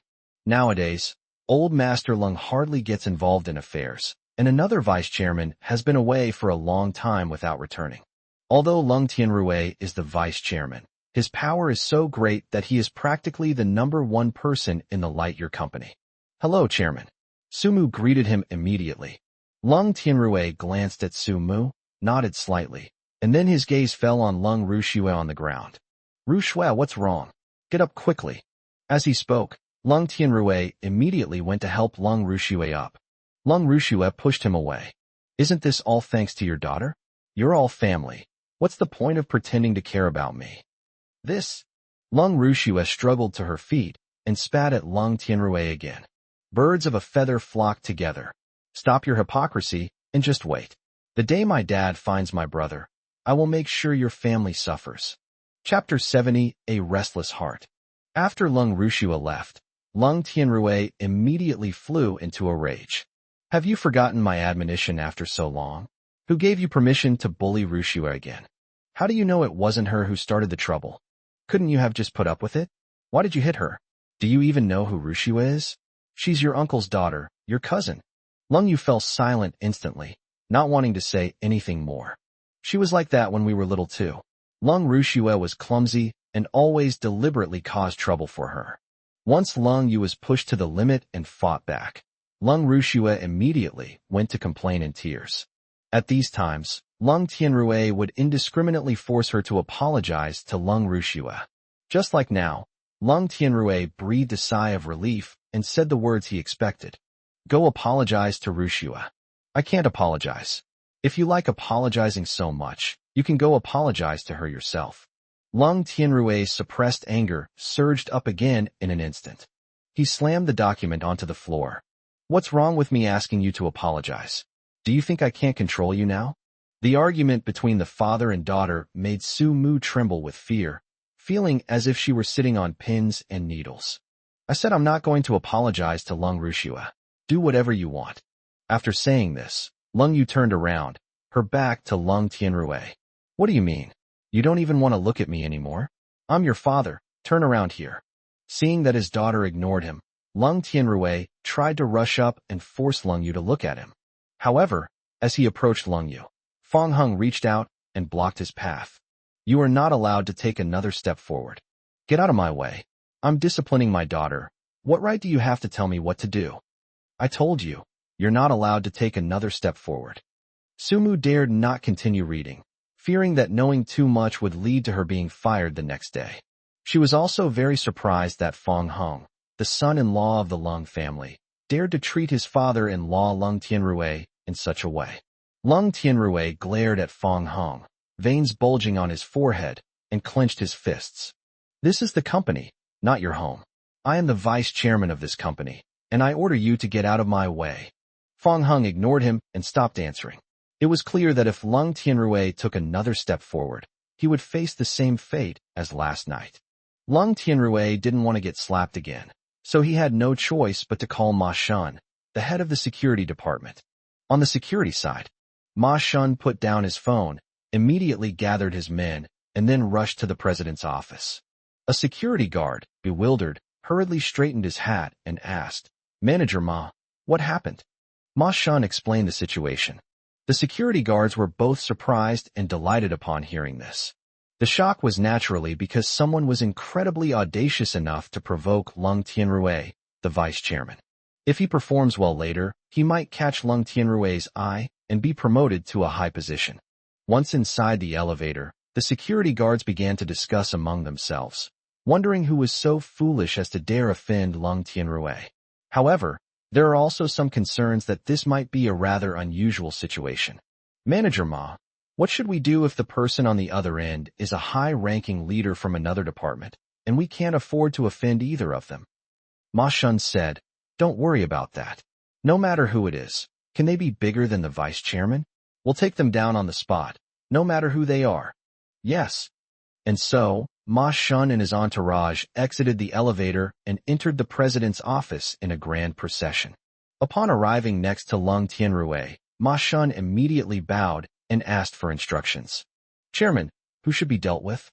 Nowadays, old Master Lung hardly gets involved in affairs, and another vice chairman has been away for a long time without returning. Although Lung Tianrui is the vice chairman, his power is so great that he is practically the #1 person in the Lightyear company. "Hello, Chairman." Sumu greeted him immediately. Lung Tianrui glanced at Sumu, nodded slightly, and then his gaze fell on Lung Rushua on the ground. "Rushua, what's wrong? Get up quickly." As he spoke, Lung Tianrui immediately went to help Lung Rushua up. Lung Rushua pushed him away. "Isn't this all thanks to your daughter? You're all family. What's the point of pretending to care about me?" "This." Lung Rushua struggled to her feet and spat at Lung Tianrui again. "Birds of a feather flock together. Stop your hypocrisy and just wait. The day my dad finds my brother, I will make sure your family suffers." Chapter 70, A Restless Heart. After Lung Rushua left, Lung Tianrui immediately flew into a rage. "Have you forgotten my admonition after so long? Who gave you permission to bully Rushua again? How do you know it wasn't her who started the trouble? Couldn't you have just put up with it? Why did you hit her? Do you even know who Rushua is? She's your uncle's daughter, your cousin." Lung Yu fell silent instantly, not wanting to say anything more. "She was like that when we were little too." Lung Rushua was clumsy and always deliberately caused trouble for her. Once Lung Yu was pushed to the limit and fought back, Lung Rushua immediately went to complain in tears. At these times, Lung Tianrui would indiscriminately force her to apologize to Lung Rushua. Just like now, Lung Tianrui breathed a sigh of relief and said the words he expected. "Go apologize to Rushua." "I can't apologize. If you like apologizing so much, you can go apologize to her yourself." Lung Tianrui's suppressed anger surged up again in an instant. He slammed the document onto the floor. "What's wrong with me asking you to apologize? Do you think I can't control you now?" The argument between the father and daughter made Su Mu tremble with fear, feeling as if she were sitting on pins and needles. "I I said I'm not going to apologize to Lung Rushua. Do whatever you want. After saying this, Lung Yu turned around, her back to Lung Tianrui. What do you mean? You don't even want to look at me anymore? I'm your father. Turn around here. Seeing that his daughter ignored him, Lung Tianrui tried to rush up and force Lung Yu to look at him. However, as he approached Lung Yu, Fong Hung reached out and blocked his path. You are not allowed to take another step forward. Get out of my way. I'm disciplining my daughter. What right do you have to tell me what to do? I told you, you're not allowed to take another step forward. Sumu dared not continue reading, fearing that knowing too much would lead to her being fired the next day. She was also very surprised that Fong Hung, the son-in-law of the Lung family, dared to treat his father-in-law Lung Tianrui in such a way. Lung Tianrui glared at Fong Hung, veins bulging on his forehead, and clenched his fists. This is the company, not your home. I am the vice chairman of this company, and I order you to get out of my way. Fong Hung ignored him and stopped answering. It was clear that if Lung Tianrui took another step forward, he would face the same fate as last night. Lung Tianrui didn't want to get slapped again, so he had no choice but to call Ma Shun, the head of the security department. On the security side, Ma Shun put down his phone, immediately gathered his men, and then rushed to the president's office. A security guard, bewildered, hurriedly straightened his hat and asked, Manager Ma, what happened? Ma Shun explained the situation. The security guards were both surprised and delighted upon hearing this. The shock was naturally because someone was incredibly audacious enough to provoke Lung Tianrui, the vice chairman. If he performs well later, he might catch Lung Tianrui's eye and be promoted to a high position. Once inside the elevator, the security guards began to discuss among themselves, wondering who was so foolish as to dare offend Lung Tianrui. However, there are also some concerns that this might be a rather unusual situation. Manager Ma, what should we do if the person on the other end is a high-ranking leader from another department, and we can't afford to offend either of them? Ma Shun said, Don't worry about that. No matter who it is, can they be bigger than the vice chairman? We'll take them down on the spot, no matter who they are. Yes. And so, Ma Shun and his entourage exited the elevator and entered the president's office in a grand procession. Upon arriving next to Lung Tianrui, Ma Shun immediately bowed and asked for instructions. Chairman, who should be dealt with?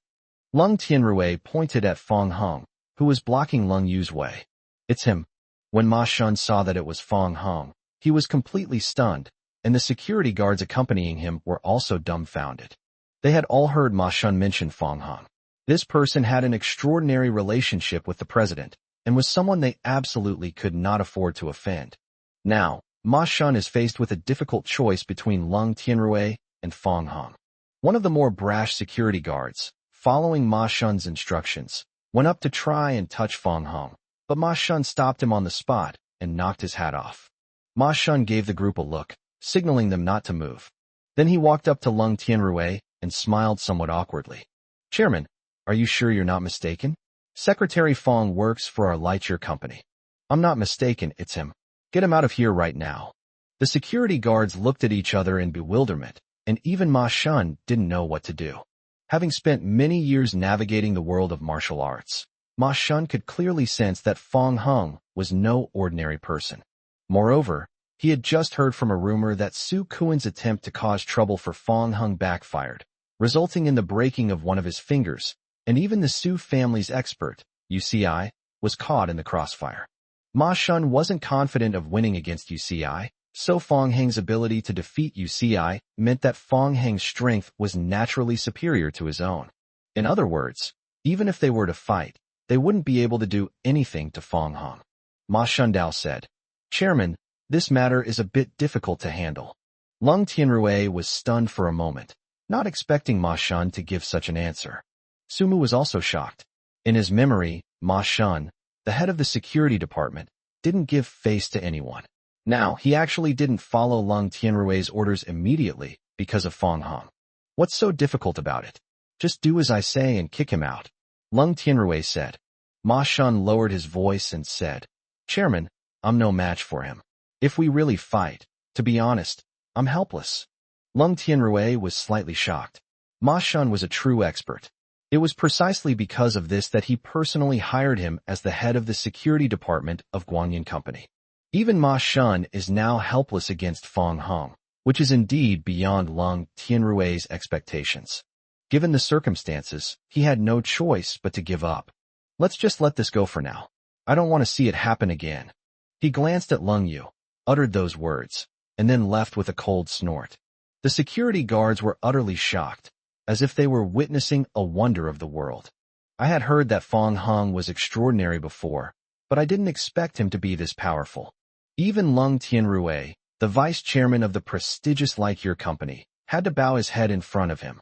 Lung Tianrui pointed at Fong Hung, who was blocking Lung Yu's way. It's him. When Ma Shun saw that it was Fong Hung, he was completely stunned, and the security guards accompanying him were also dumbfounded. They had all heard Ma Shun mention Fong Hung. This person had an extraordinary relationship with the president, and was someone they absolutely could not afford to offend. Now, Ma Shun is faced with a difficult choice between Lung Tianrui and Fong Hung. One of the more brash security guards, following Ma Shun's instructions, went up to try and touch Fong Hung, but Ma Shun stopped him on the spot and knocked his hat off. Ma Shun gave the group a look, signaling them not to move. Then he walked up to Lung Tianrui and smiled somewhat awkwardly. Chairman, are you sure you're not mistaken? Secretary Fong works for our Lightyear company. I'm not mistaken, it's him. Get him out of here right now. The security guards looked at each other in bewilderment, and even Ma Shun didn't know what to do. Having spent many years navigating the world of martial arts, Ma Shun could clearly sense that Fong Hung was no ordinary person. Moreover, he had just heard from a rumor that Su Kuan's attempt to cause trouble for Fong Hung backfired, resulting in the breaking of one of his fingers, and even the Su family's expert, UCI, was caught in the crossfire. Ma Shun wasn't confident of winning against UCI, so Fong Hang's ability to defeat UCI meant that Fong Hang's strength was naturally superior to his own. In other words, even if they were to fight, they wouldn't be able to do anything to Fong Hung. Ma Shundao said, Chairman, this matter is a bit difficult to handle. Lung Tianrui was stunned for a moment, not expecting Ma Shun to give such an answer. Sumu was also shocked. In his memory, Ma Shun, the head of the security department, didn't give face to anyone. Now, he actually didn't follow Lung Tianrui's orders immediately because of Fong Hung. What's so difficult about it? Just do as I say and kick him out, Lung Tianrui said. Ma Shun lowered his voice and said, Chairman, I'm no match for him. If we really fight, to be honest, I'm helpless. Lung Tianrui was slightly shocked. Ma Shun was a true expert. It was precisely because of this that he personally hired him as the head of the security department of Guanyin Company. Even Ma Shun is now helpless against Fang Hong, which is indeed beyond Lung Tianrui's expectations. Given the circumstances, he had no choice but to give up. Let's just let this go for now. I don't want to see it happen again. He glanced at Lung Yu, uttered those words, and then left with a cold snort. The security guards were utterly shocked, as if they were witnessing a wonder of the world. I had heard that Fang Hong was extraordinary before, but I didn't expect him to be this powerful. Even Lung Tianrui, the vice chairman of the prestigious Lightyear Company, had to bow his head in front of him.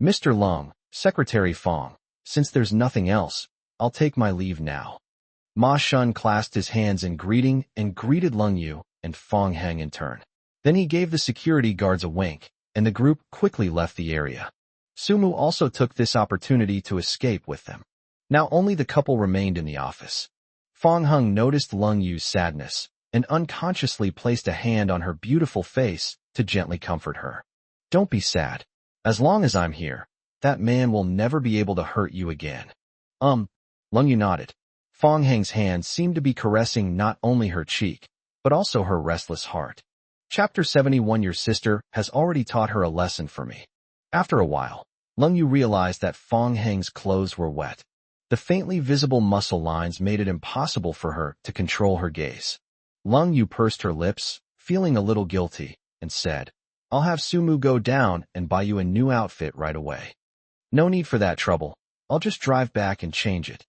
Mr. Lung, Secretary Fang, since there's nothing else, I'll take my leave now. Ma Shun clasped his hands in greeting and greeted Lung Yu and Fang Heng in turn. Then he gave the security guards a wink, and the group quickly left the area. Sumu also took this opportunity to escape with them. Now only the couple remained in the office. Fang Heng noticed Lung Yu's sadness and unconsciously placed a hand on her beautiful face to gently comfort her. Don't be sad. As long as I'm here, that man will never be able to hurt you again. Lung Yu nodded. Fang Heng's hand seemed to be caressing not only her cheek, but also her restless heart. Chapter 71. Your sister has already taught her a lesson for me. After a while, Lung Yu realized that Fang Heng's clothes were wet. The faintly visible muscle lines made it impossible for her to control her gaze. Lung Yu pursed her lips, feeling a little guilty, and said, I'll have Sumu go down and buy you a new outfit right away. No need for that trouble. I'll just drive back and change it.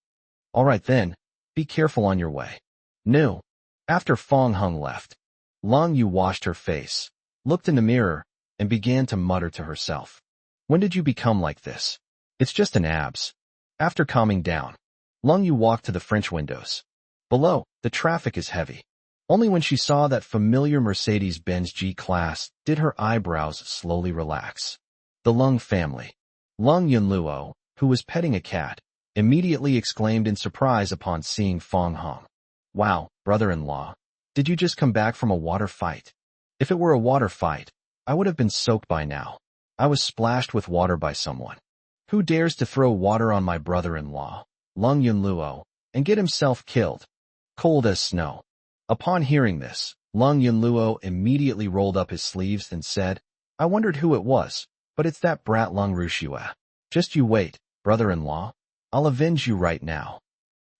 All right then, be careful on your way. No. After Fang Heng left, Lung Yu washed her face, looked in the mirror, and began to mutter to herself. When did you become like this? It's just an abs. After calming down, Lung Yu walked to the French windows. Below, the traffic is heavy. Only when she saw that familiar Mercedes-Benz G-Class did her eyebrows slowly relax. The Lung family. Lung Yunluo, who was petting a cat, immediately exclaimed in surprise upon seeing Fang Hong. Wow, brother-in-law, did you just come back from a water fight? If it were a water fight, I would have been soaked by now. I was splashed with water by someone. Who dares to throw water on my brother-in-law, Lung Yunluo, and get himself killed? Cold as snow. Upon hearing this, Lung Yunluo immediately rolled up his sleeves and said, I wondered who it was, but it's that brat Lung Rushue. Just you wait, brother-in-law. I'll avenge you right now.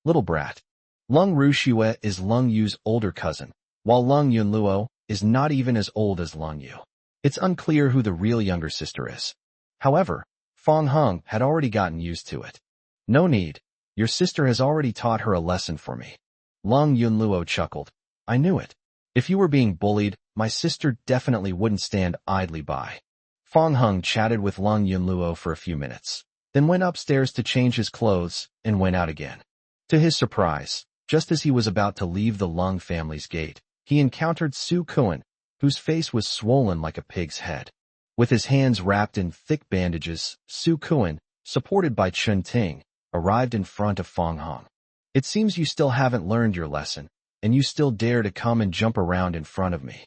Little brat. Lung Rushue is Lung Yu's older cousin, while Lung Yunluo is not even as old as Lung Yu. It's unclear who the real younger sister is. However, Fang Heng had already gotten used to it. No need. Your sister has already taught her a lesson for me. Lung Yunluo chuckled. I knew it. If you were being bullied, my sister definitely wouldn't stand idly by. Fang Heng chatted with Lung Yunluo for a few minutes, then went upstairs to change his clothes and went out again. To his surprise, just as he was about to leave the Lung family's gate, he encountered Su Kuan, whose face was swollen like a pig's head. With his hands wrapped in thick bandages, Su Kuan, supported by Chun Ting, arrived in front of Fang Heng. It seems you still haven't learned your lesson, and you still dare to come and jump around in front of me.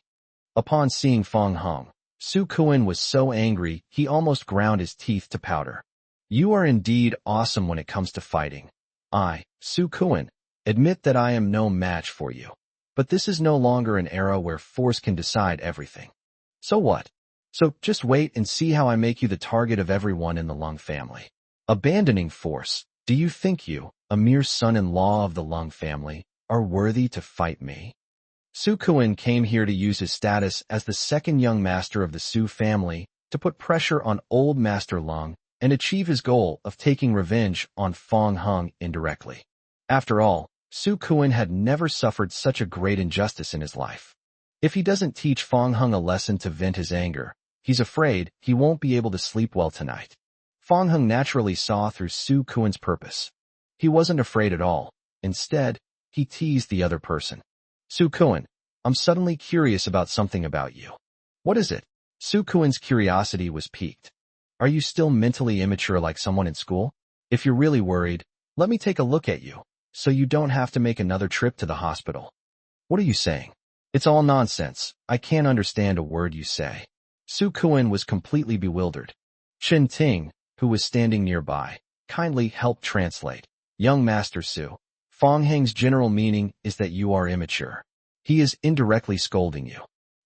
Upon seeing Fang Heng, Su Kuan was so angry he almost ground his teeth to powder. You are indeed awesome when it comes to fighting. I, Su Kuan, admit that I am no match for you. But this is no longer an era where force can decide everything. So what? So just wait and see how I make you the target of everyone in the Lung family. Abandoning force, do you think you, a mere son-in-law of the Lung family, are worthy to fight me? Su Kuan came here to use his status as the second young master of the Su family to put pressure on old Master Lung and achieve his goal of taking revenge on Fang Heng indirectly. After all, Su Kuan had never suffered such a great injustice in his life. If he doesn't teach Fang Heng a lesson to vent his anger, he's afraid he won't be able to sleep well tonight. Fang Heng naturally saw through Su Kuan's purpose. He wasn't afraid at all. Instead, he teased the other person. Su Kuan, I'm suddenly curious about something about you. What is it? Su Kuan's curiosity was piqued. Are you still mentally immature like someone in school? If you're really worried, let me take a look at you, so you don't have to make another trip to the hospital. What are you saying? It's all nonsense. I can't understand a word you say. Su Kuan was completely bewildered. Chen Ting, who was standing nearby, kindly help translate. Young Master Su, Fong Heng's general meaning is that you are immature. He is indirectly scolding you.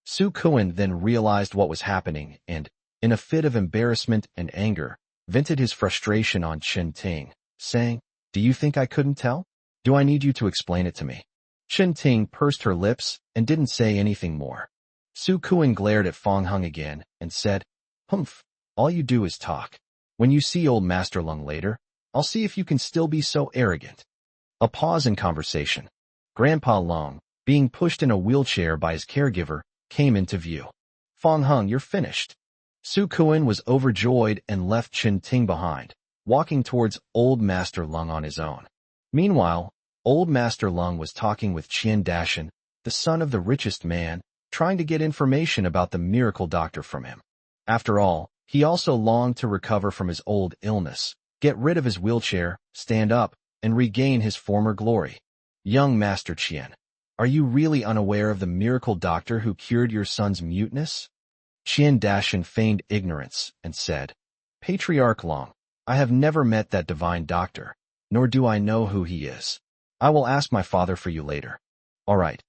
Su Kuan then realized what was happening and, in a fit of embarrassment and anger, vented his frustration on Chen Ting, saying, "Do you think I couldn't tell? Do I need you to explain it to me?" Chen Ting pursed her lips and didn't say anything more. Su Kuan glared at Fong Heng again and said, "Humph, all you do is talk. When you see old Master Lung later, I'll see if you can still be so arrogant." A pause in conversation. Grandpa Lung, being pushed in a wheelchair by his caregiver, came into view. "Fong Heng, you're finished." Su Kuan was overjoyed and left Chen Ting behind, walking towards old Master Lung on his own. Meanwhile, old Master Lung was talking with Qian Dashan, the son of the richest man, trying to get information about the miracle doctor from him. After all, he also longed to recover from his old illness, get rid of his wheelchair, stand up, and regain his former glory. "Young Master Qian, are you really unaware of the miracle doctor who cured your son's muteness?" Qian Dashan feigned ignorance and said, "Patriarch Long, I have never met that divine doctor, nor do I know who he is. I will ask my father for you later." All right.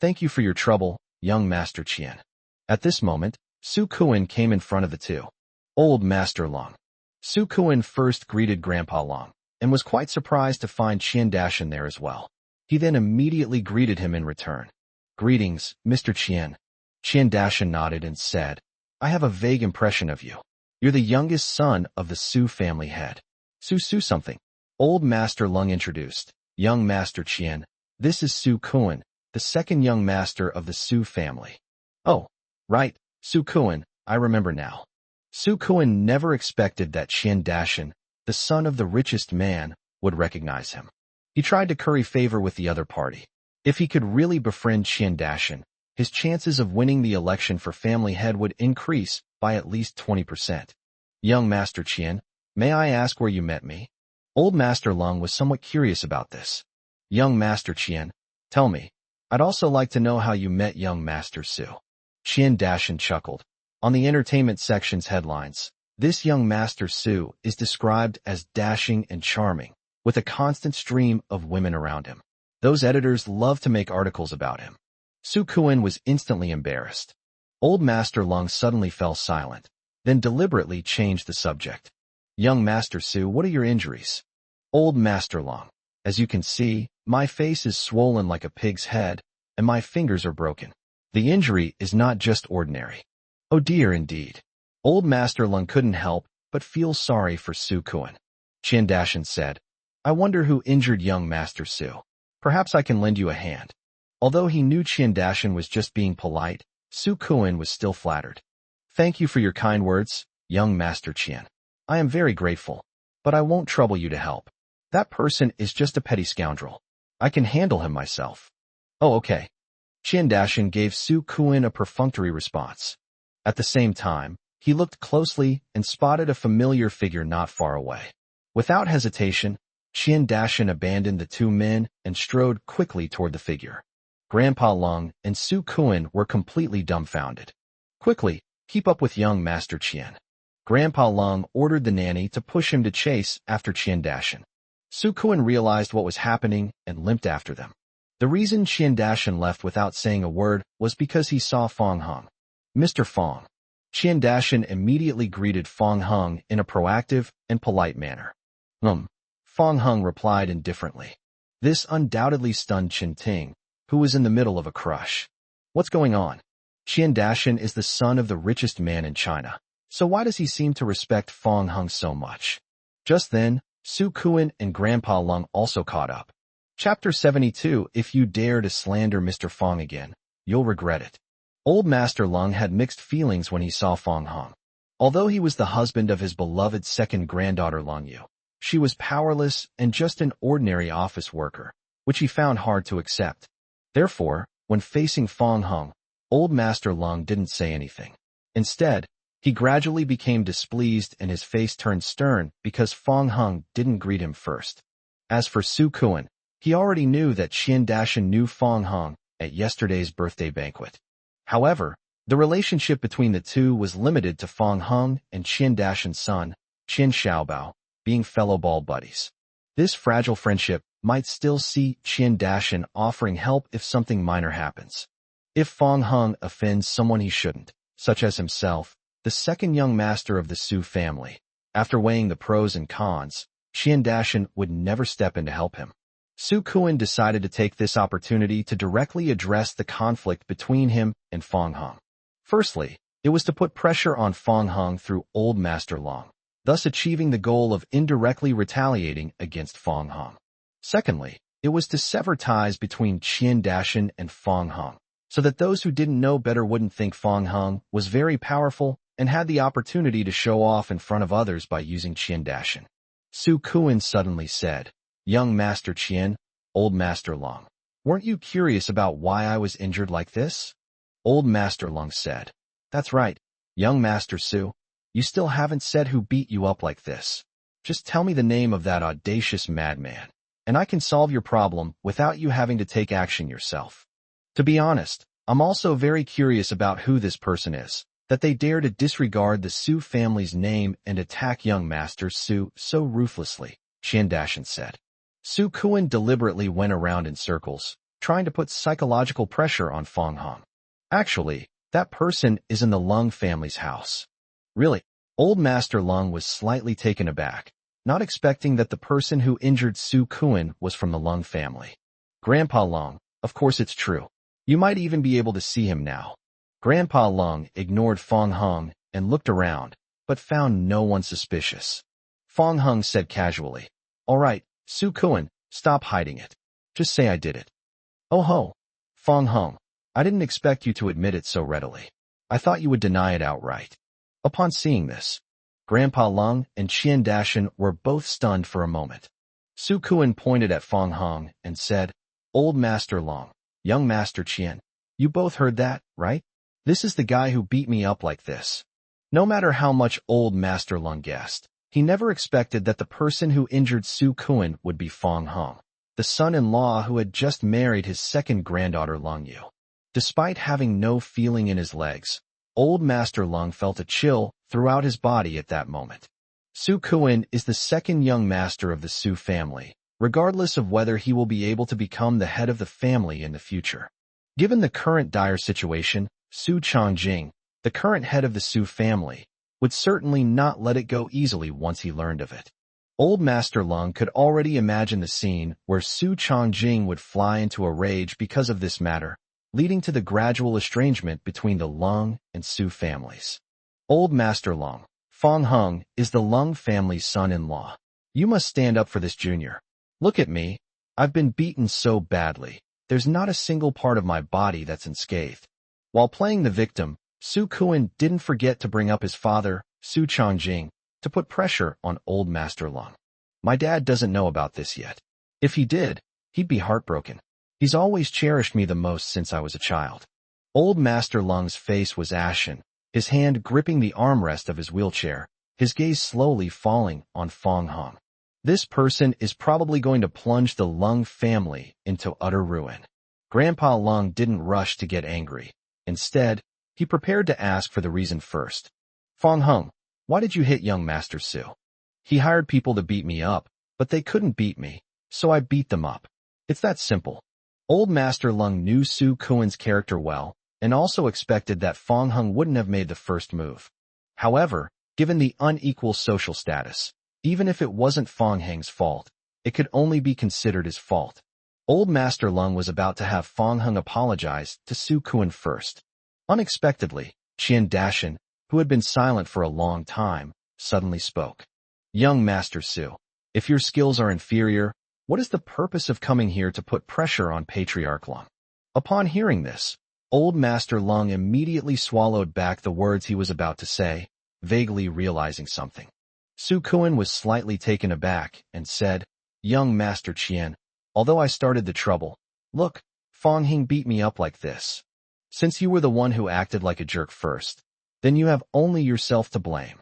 Thank you for your trouble, young Master Qian." At this moment, Su Kuan came in front of the two. "Old Master Long." Su Kuan first greeted Grandpa Long, and was quite surprised to find Qian Dashan there as well. He then immediately greeted him in return. "Greetings, Mr. Qian." Qian Dashan nodded and said, "I have a vague impression of you. You're the youngest son of the Su family head. Su something." Old Master Lung introduced, "Young Master Qian, this is Su Kuan, the second young master of the Su family." "Oh, right, Su Kuan, I remember now." Su Kuan never expected that Qian Dashan, the son of the richest man, would recognize him. He tried to curry favor with the other party. If he could really befriend Qian Dashan, his chances of winning the election for family head would increase by at least 20%. "Young Master Qian, may I ask where you met me?" Old Master Lung was somewhat curious about this. "Young Master Qian, tell me. I'd also like to know how you met young Master Su." Qian Dashan chuckled. On the entertainment section's headlines, this young Master Su is described as dashing and charming, with a constant stream of women around him. Those editors love to make articles about him. Su Kuan was instantly embarrassed. Old Master Lung suddenly fell silent, then deliberately changed the subject. "Young Master Su, what are your injuries?" Old Master Lung, "As you can see, my face is swollen like a pig's head, and my fingers are broken. The injury is not just ordinary." "Oh dear, indeed." Old Master Lung couldn't help but feel sorry for Su Kuan. Qian Dashan said, "I wonder who injured young Master Su. Perhaps I can lend you a hand." Although he knew Qian Dashan was just being polite, Su Kuan was still flattered. "Thank you for your kind words, young Master Qian. I am very grateful, but I won't trouble you to help. That person is just a petty scoundrel. I can handle him myself." "Oh, okay." Qian Dashan gave Su Kuan a perfunctory response. At the same time, he looked closely and spotted a familiar figure not far away. Without hesitation, Qian Dashan abandoned the two men and strode quickly toward the figure. Grandpa Lung and Su Kuan were completely dumbfounded. "Quickly, keep up with young Master Qian." Grandpa Lung ordered the nanny to push him to chase after Qian Dashan. Su Kuan realized what was happening and limped after them. The reason Qian Dashan left without saying a word was because he saw Fong Heng. "Mr. Fong." Qian Dashan immediately greeted Fong Heng in a proactive and polite manner. Fong Heng replied indifferently. This undoubtedly stunned Chen Ting, who was in the middle of a crush. "What's going on? Qian Dashan is the son of the richest man in China. So why does he seem to respect Fong Heng so much?" Just then, Su Kuan and Grandpa Lung also caught up. Chapter 72. If you dare to slander Mr. Fong again, you'll regret it. Old Master Lung had mixed feelings when he saw Fong Heng. Although he was the husband of his beloved second granddaughter Long Yu, she was powerless and just an ordinary office worker, which he found hard to accept. Therefore, when facing Fong Heng, Old Master Lung didn't say anything. Instead, he gradually became displeased and his face turned stern because Fong Heng didn't greet him first. As for Su Kuan, he already knew that Qian Dashan knew Fong Heng at yesterday's birthday banquet. However, the relationship between the two was limited to Fong Heng and Qian Dashan's son, Qian Xiaobao, being fellow ball buddies. This fragile friendship might still see Qian Dashan offering help if something minor happens. If Fang Heng offends someone he shouldn't, such as himself, the second young master of the Su family, after weighing the pros and cons, Qian Dashan would never step in to help him. Su Kuan decided to take this opportunity to directly address the conflict between him and Fang Heng. Firstly, it was to put pressure on Fang Heng through Old Master Long, thus achieving the goal of indirectly retaliating against Fang Heng. Secondly, it was to sever ties between Qian Dashan and Fang Heng, so that those who didn't know better wouldn't think Fang Heng was very powerful and had the opportunity to show off in front of others by using Qian Dashan. Su Kuan suddenly said, "Young Master Qian, Old Master Long, weren't you curious about why I was injured like this?" Old Master Long said, "That's right, young Master Su. You still haven't said who beat you up like this. Just tell me the name of that audacious madman, and I can solve your problem without you having to take action yourself. To be honest, I'm also very curious about who this person is, that they dare to disregard the Su family's name and attack young Master Su so ruthlessly," Qian Dashan said. Su Kuan deliberately went around in circles, trying to put psychological pressure on Fang Heng. "Actually, that person is in the Lung family's house." "Really?" Old Master Lung was slightly taken aback, not expecting that the person who injured Su Kuan was from the Lung family. "Grandpa Lung, of course it's true. You might even be able to see him now." Grandpa Lung ignored Fang Heng and looked around, but found no one suspicious. Fang Heng said casually, "All right, Su Kuan, stop hiding it. Just say I did it." "Oh ho, Fang Heng, I didn't expect you to admit it so readily. I thought you would deny it outright." Upon seeing this, Grandpa Lung and Qian Dashan were both stunned for a moment. Su Kuan pointed at Fang Heng and said, "Old Master Lung, young Master Qian, you both heard that, right? This is the guy who beat me up like this." No matter how much Old Master Lung guessed, he never expected that the person who injured Su Kuan would be Fang Heng, the son-in-law who had just married his second granddaughter Lung Yu. Despite having no feeling in his legs, Old Master Lung felt a chill throughout his body at that moment. Su Kuan is the second young master of the Su family, regardless of whether he will be able to become the head of the family in the future. Given the current dire situation, Su Changjing, the current head of the Su family, would certainly not let it go easily once he learned of it. Old Master Lung could already imagine the scene where Su Changjing would fly into a rage because of this matter, leading to the gradual estrangement between the Lung and Su families. "Old Master Lung, Fang Heng is the Lung family's son-in-law. You must stand up for this junior. Look at me. I've been beaten so badly. There's not a single part of my body that's unscathed." While playing the victim, Su Kuan didn't forget to bring up his father, Su Changjing, to put pressure on Old Master Lung. "My dad doesn't know about this yet. If he did, he'd be heartbroken. He's always cherished me the most since I was a child." Old Master Lung's face was ashen, his hand gripping the armrest of his wheelchair, his gaze slowly falling on Fang Heng. This person is probably going to plunge the Lung family into utter ruin. Grandpa Lung didn't rush to get angry. Instead, he prepared to ask for the reason first. "Fang Heng, why did you hit young Master Su?" "He hired people to beat me up, but they couldn't beat me, so I beat them up. It's that simple." Old Master Lung knew Su Kuan's character well, and also expected that Fang Heng wouldn't have made the first move. However, given the unequal social status, even if it wasn't Fang Heng's fault, it could only be considered his fault. Old Master Lung was about to have Fang Heng apologize to Su Kuan first. Unexpectedly, Qian Dashan, who had been silent for a long time, suddenly spoke. "Young Master Su, if your skills are inferior, what is the purpose of coming here to put pressure on Patriarch Lung?" Upon hearing this, Old Master Lung immediately swallowed back the words he was about to say, vaguely realizing something. Su Kuan was slightly taken aback and said, "Young Master Qian, although I started the trouble, look, Fang Heng beat me up like this. Since you were the one who acted like a jerk first, then you have only yourself to blame."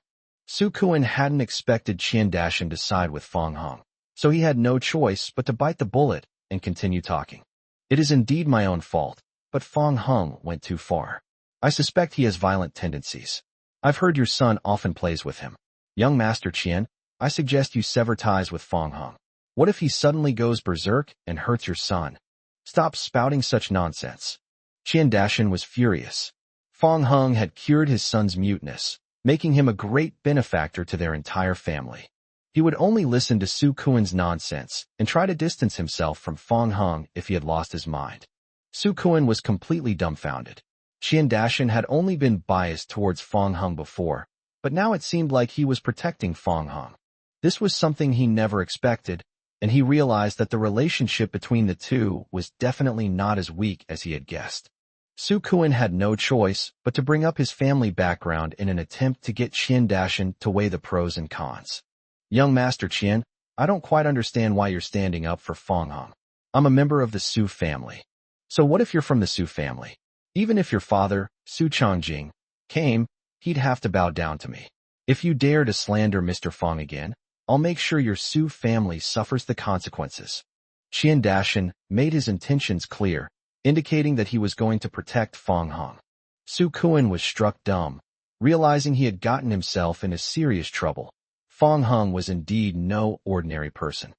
Su Kuan hadn't expected Qian Dashan to side with Fang Heng, so he had no choice but to bite the bullet and continue talking. "It is indeed my own fault, but Fang Heng went too far. I suspect he has violent tendencies. I've heard your son often plays with him. Young Master Qian, I suggest you sever ties with Fong Hung. What if he suddenly goes berserk and hurts your son? Stop spouting such nonsense. Qian Dashan was furious. Fong Hung had cured his son's muteness, making him a great benefactor to their entire family. He would only listen to Su Kuan's nonsense and try to distance himself from Fong Hung if he had lost his mind. Su Kuan was completely dumbfounded. Qian Dashan had only been biased towards Fong Hung before, but now it seemed like he was protecting Fong Hung. This was something he never expected, and he realized that the relationship between the two was definitely not as weak as he had guessed. Su Kuan had no choice but to bring up his family background in an attempt to get Qian Dashan to weigh the pros and cons. Young Master Qian, I don't quite understand why you're standing up for Fong Hung. I'm a member of the Su family. So what if you're from the Su family? Even if your father, Su Changjing, came, he'd have to bow down to me. If you dare to slander Mr. Fong again, I'll make sure your Su family suffers the consequences. Qian Dashan made his intentions clear, indicating that he was going to protect Fong Hung. Su Kuan was struck dumb, realizing he had gotten himself into serious trouble. Fong Hung was indeed no ordinary person.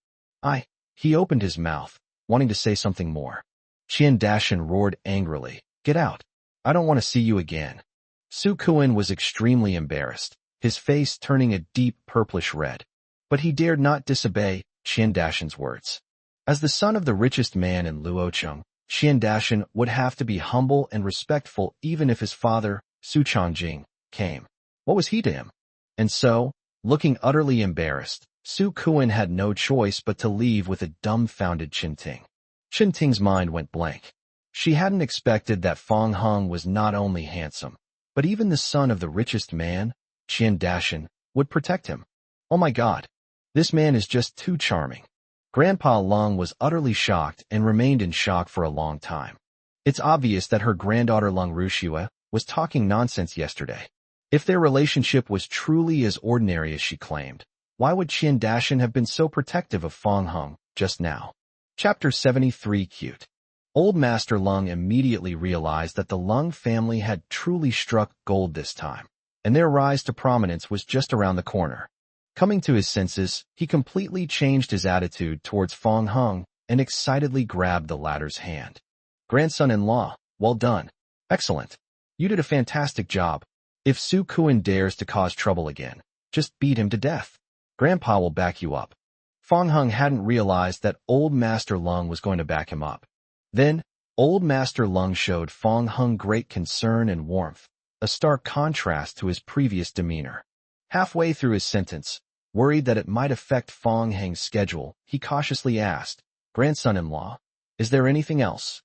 He opened his mouth, wanting to say something more. Qian Dashan roared angrily, "Get out! I don't want to see you again." Su Kuan was extremely embarrassed, his face turning a deep purplish red. But he dared not disobey Qian Dashan's words. As the son of the richest man in Luocheng, Qian Dashan would have to be humble and respectful even if his father, Su Changjing, came. What was he to him? And so, looking utterly embarrassed, Su Kuan had no choice but to leave with a dumbfounded Chen Ting. Chen Ting's mind went blank. She hadn't expected that Fong Hung was not only handsome, but even the son of the richest man, Qian Dashan, would protect him. Oh my God! This man is just too charming. Grandpa Lung was utterly shocked and remained in shock for a long time. It's obvious that her granddaughter Lung Rushua was talking nonsense yesterday. If their relationship was truly as ordinary as she claimed, why would Qian Dashan have been so protective of Fong Hung just now? Chapter 73 Cute. Old Master Lung immediately realized that the Lung family had truly struck gold this time, and their rise to prominence was just around the corner. Coming to his senses, he completely changed his attitude towards Fong Hung and excitedly grabbed the latter's hand. Grandson-in-law, well done. Excellent. You did a fantastic job. If Su Kuan dares to cause trouble again, just beat him to death. Grandpa will back you up. Fong Hung hadn't realized that Old Master Lung was going to back him up. Then, Old Master Lung showed Fong Hung great concern and warmth, a stark contrast to his previous demeanor. Halfway through his sentence, worried that it might affect Fong Hung's schedule, he cautiously asked, "Grandson-in-law, is there anything else?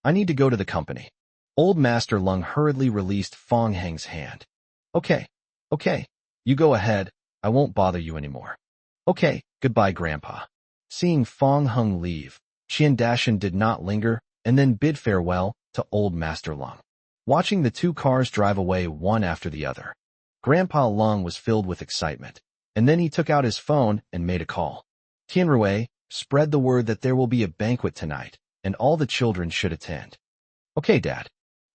I need to go to the company." Old Master Lung hurriedly released Fong Hung's hand. Okay, you go ahead, I won't bother you anymore. Okay, goodbye Grandpa. Seeing Fong Hung leave, Qian Dashan did not linger and then bid farewell to Old Master Lung. Watching the two cars drive away one after the other, Grandpa Lung was filled with excitement, and then he took out his phone and made a call. Tianrui, spread the word that there will be a banquet tonight, and all the children should attend. Okay, Dad.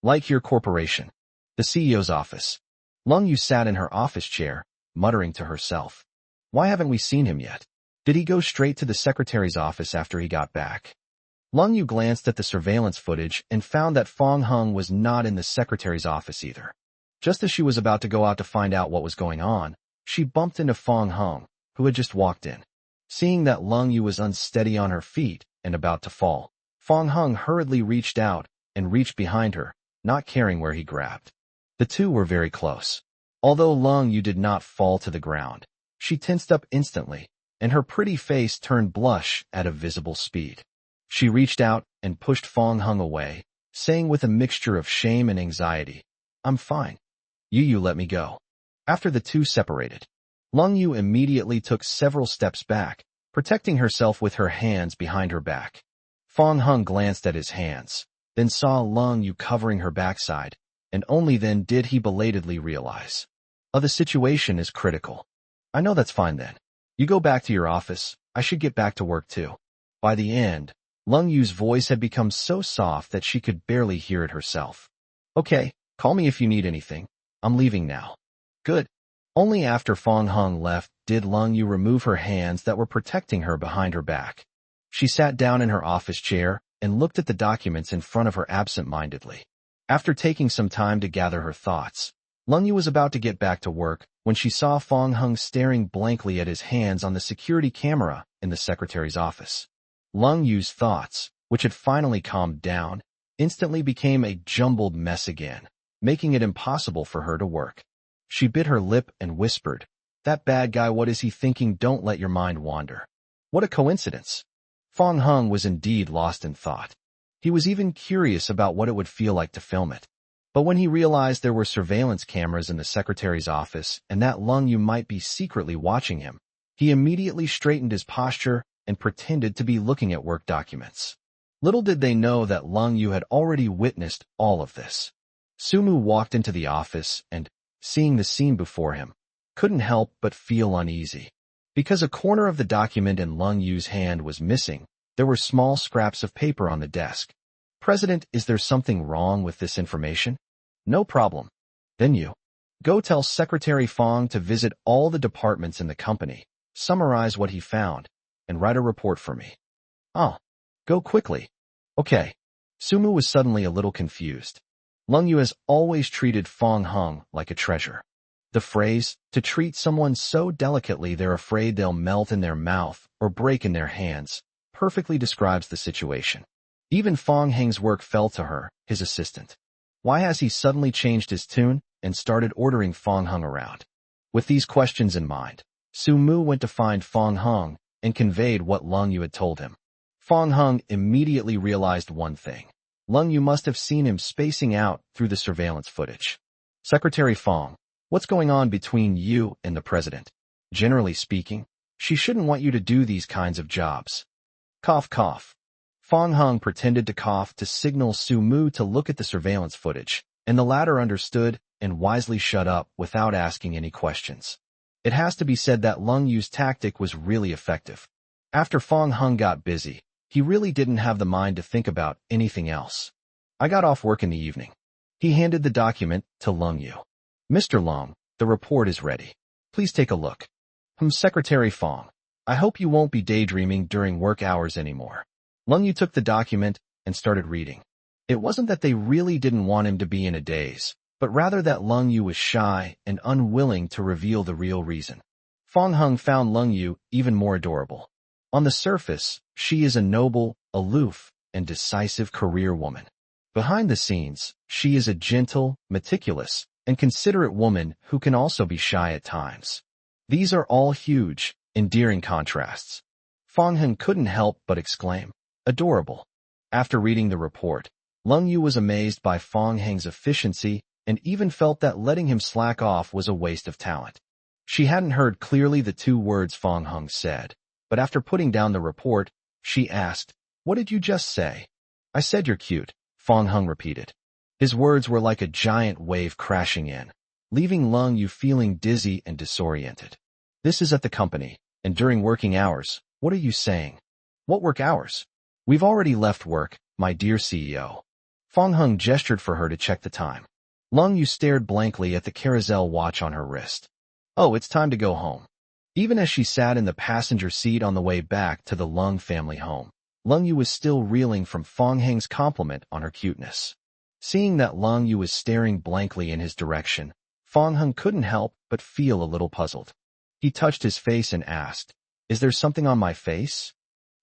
Like your corporation. The CEO's office. Lung Yu sat in her office chair, muttering to herself. Why haven't we seen him yet? Did he go straight to the secretary's office after he got back? Lung Yu glanced at the surveillance footage and found that Fong Hung was not in the secretary's office either. Just as she was about to go out to find out what was going on, she bumped into Fong Hung, who had just walked in. Seeing that Lung Yu was unsteady on her feet and about to fall, Fong Hung hurriedly reached out and reached behind her, not caring where he grabbed. The two were very close. Although Lung Yu did not fall to the ground, she tensed up instantly, and her pretty face turned blush at a visible speed. She reached out and pushed Fong Hung away, saying with a mixture of shame and anxiety, "I'm fine. You let me go." After the two separated, Lung Yu immediately took several steps back, protecting herself with her hands behind her back. Fong Hung glanced at his hands, then saw Lung Yu covering her backside, and only then did he belatedly realize. The situation is critical. I know that's fine then. You go back to your office, I should get back to work too. By the end, Lung Yu's voice had become so soft that she could barely hear it herself. Okay, call me if you need anything. I'm leaving now. Good. Only after Fong Hung left did Lung Yu remove her hands that were protecting her behind her back. She sat down in her office chair and looked at the documents in front of her absent-mindedly. After taking some time to gather her thoughts, Lung Yu was about to get back to work when she saw Fong Hung staring blankly at his hands on the security camera in the secretary's office. Lung Yu's thoughts, which had finally calmed down, instantly became a jumbled mess again, making it impossible for her to work. She bit her lip and whispered, "That bad guy, what is he thinking? Don't let your mind wander." What a coincidence. Fong Hung was indeed lost in thought. He was even curious about what it would feel like to film it. But when he realized there were surveillance cameras in the secretary's office and that Lung Yu might be secretly watching him, he immediately straightened his posture and pretended to be looking at work documents. Little did they know that Lung Yu had already witnessed all of this. Sumu walked into the office and, seeing the scene before him, couldn't help but feel uneasy. Because a corner of the document in Lung Yu's hand was missing, there were small scraps of paper on the desk. "President, is there something wrong with this information?" "No problem. Then you go tell Secretary Fong to visit all the departments in the company, summarize what he found, and write a report for me." "Oh, go quickly." "Okay." Sumu was suddenly a little confused. Lung Yu has always treated Fong Hung like a treasure. The phrase, to treat someone so delicately they're afraid they'll melt in their mouth or break in their hands, perfectly describes the situation. Even Fong Hang's work fell to her, his assistant. Why has he suddenly changed his tune and started ordering Fong Hung around? With these questions in mind, Su Mu went to find Fong Hung and conveyed what Lung Yu had told him. Fong Hung immediately realized one thing. Lung Yu must have seen him spacing out through the surveillance footage. "Secretary Fong, what's going on between you and the president? Generally speaking, she shouldn't want you to do these kinds of jobs." Cough, cough. Fong Hung pretended to cough to signal Su Mu to look at the surveillance footage, and the latter understood and wisely shut up without asking any questions. It has to be said that Lung Yu's tactic was really effective. After Fong Hung got busy, he really didn't have the mind to think about anything else. "I got off work in the evening." He handed the document to Lung Yu. "Mr. Lung, the report is ready. Please take a look." Secretary Fong, I hope you won't be daydreaming during work hours anymore." Lung Yu took the document and started reading. It wasn't that they really didn't want him to be in a daze, but rather that Lung Yu was shy and unwilling to reveal the real reason. Fong Hung found Lung Yu even more adorable. On the surface, she is a noble, aloof, and decisive career woman. Behind the scenes, she is a gentle, meticulous, and considerate woman who can also be shy at times. These are all huge, endearing contrasts. Fong Hung couldn't help but exclaim, "Adorable." After reading the report, Lung Yu was amazed by Fong Hang's efficiency and even felt that letting him slack off was a waste of talent. She hadn't heard clearly the two words Fong Hung said, but after putting down the report, she asked, "What did you just say?" "I said you're cute," Fong Hung repeated. His words were like a giant wave crashing in, leaving Lung Yu feeling dizzy and disoriented. "This is at the company, and during working hours. What are you saying?" "What work hours? We've already left work, my dear CEO." Fong Hung gestured for her to check the time. Lung Yu stared blankly at the carousel watch on her wrist. "Oh, it's time to go home." Even as she sat in the passenger seat on the way back to the Lung family home, Lung Yu was still reeling from Fong Hang's compliment on her cuteness. Seeing that Lung Yu was staring blankly in his direction, Fong Hung couldn't help but feel a little puzzled. He touched his face and asked, "Is there something on my face?"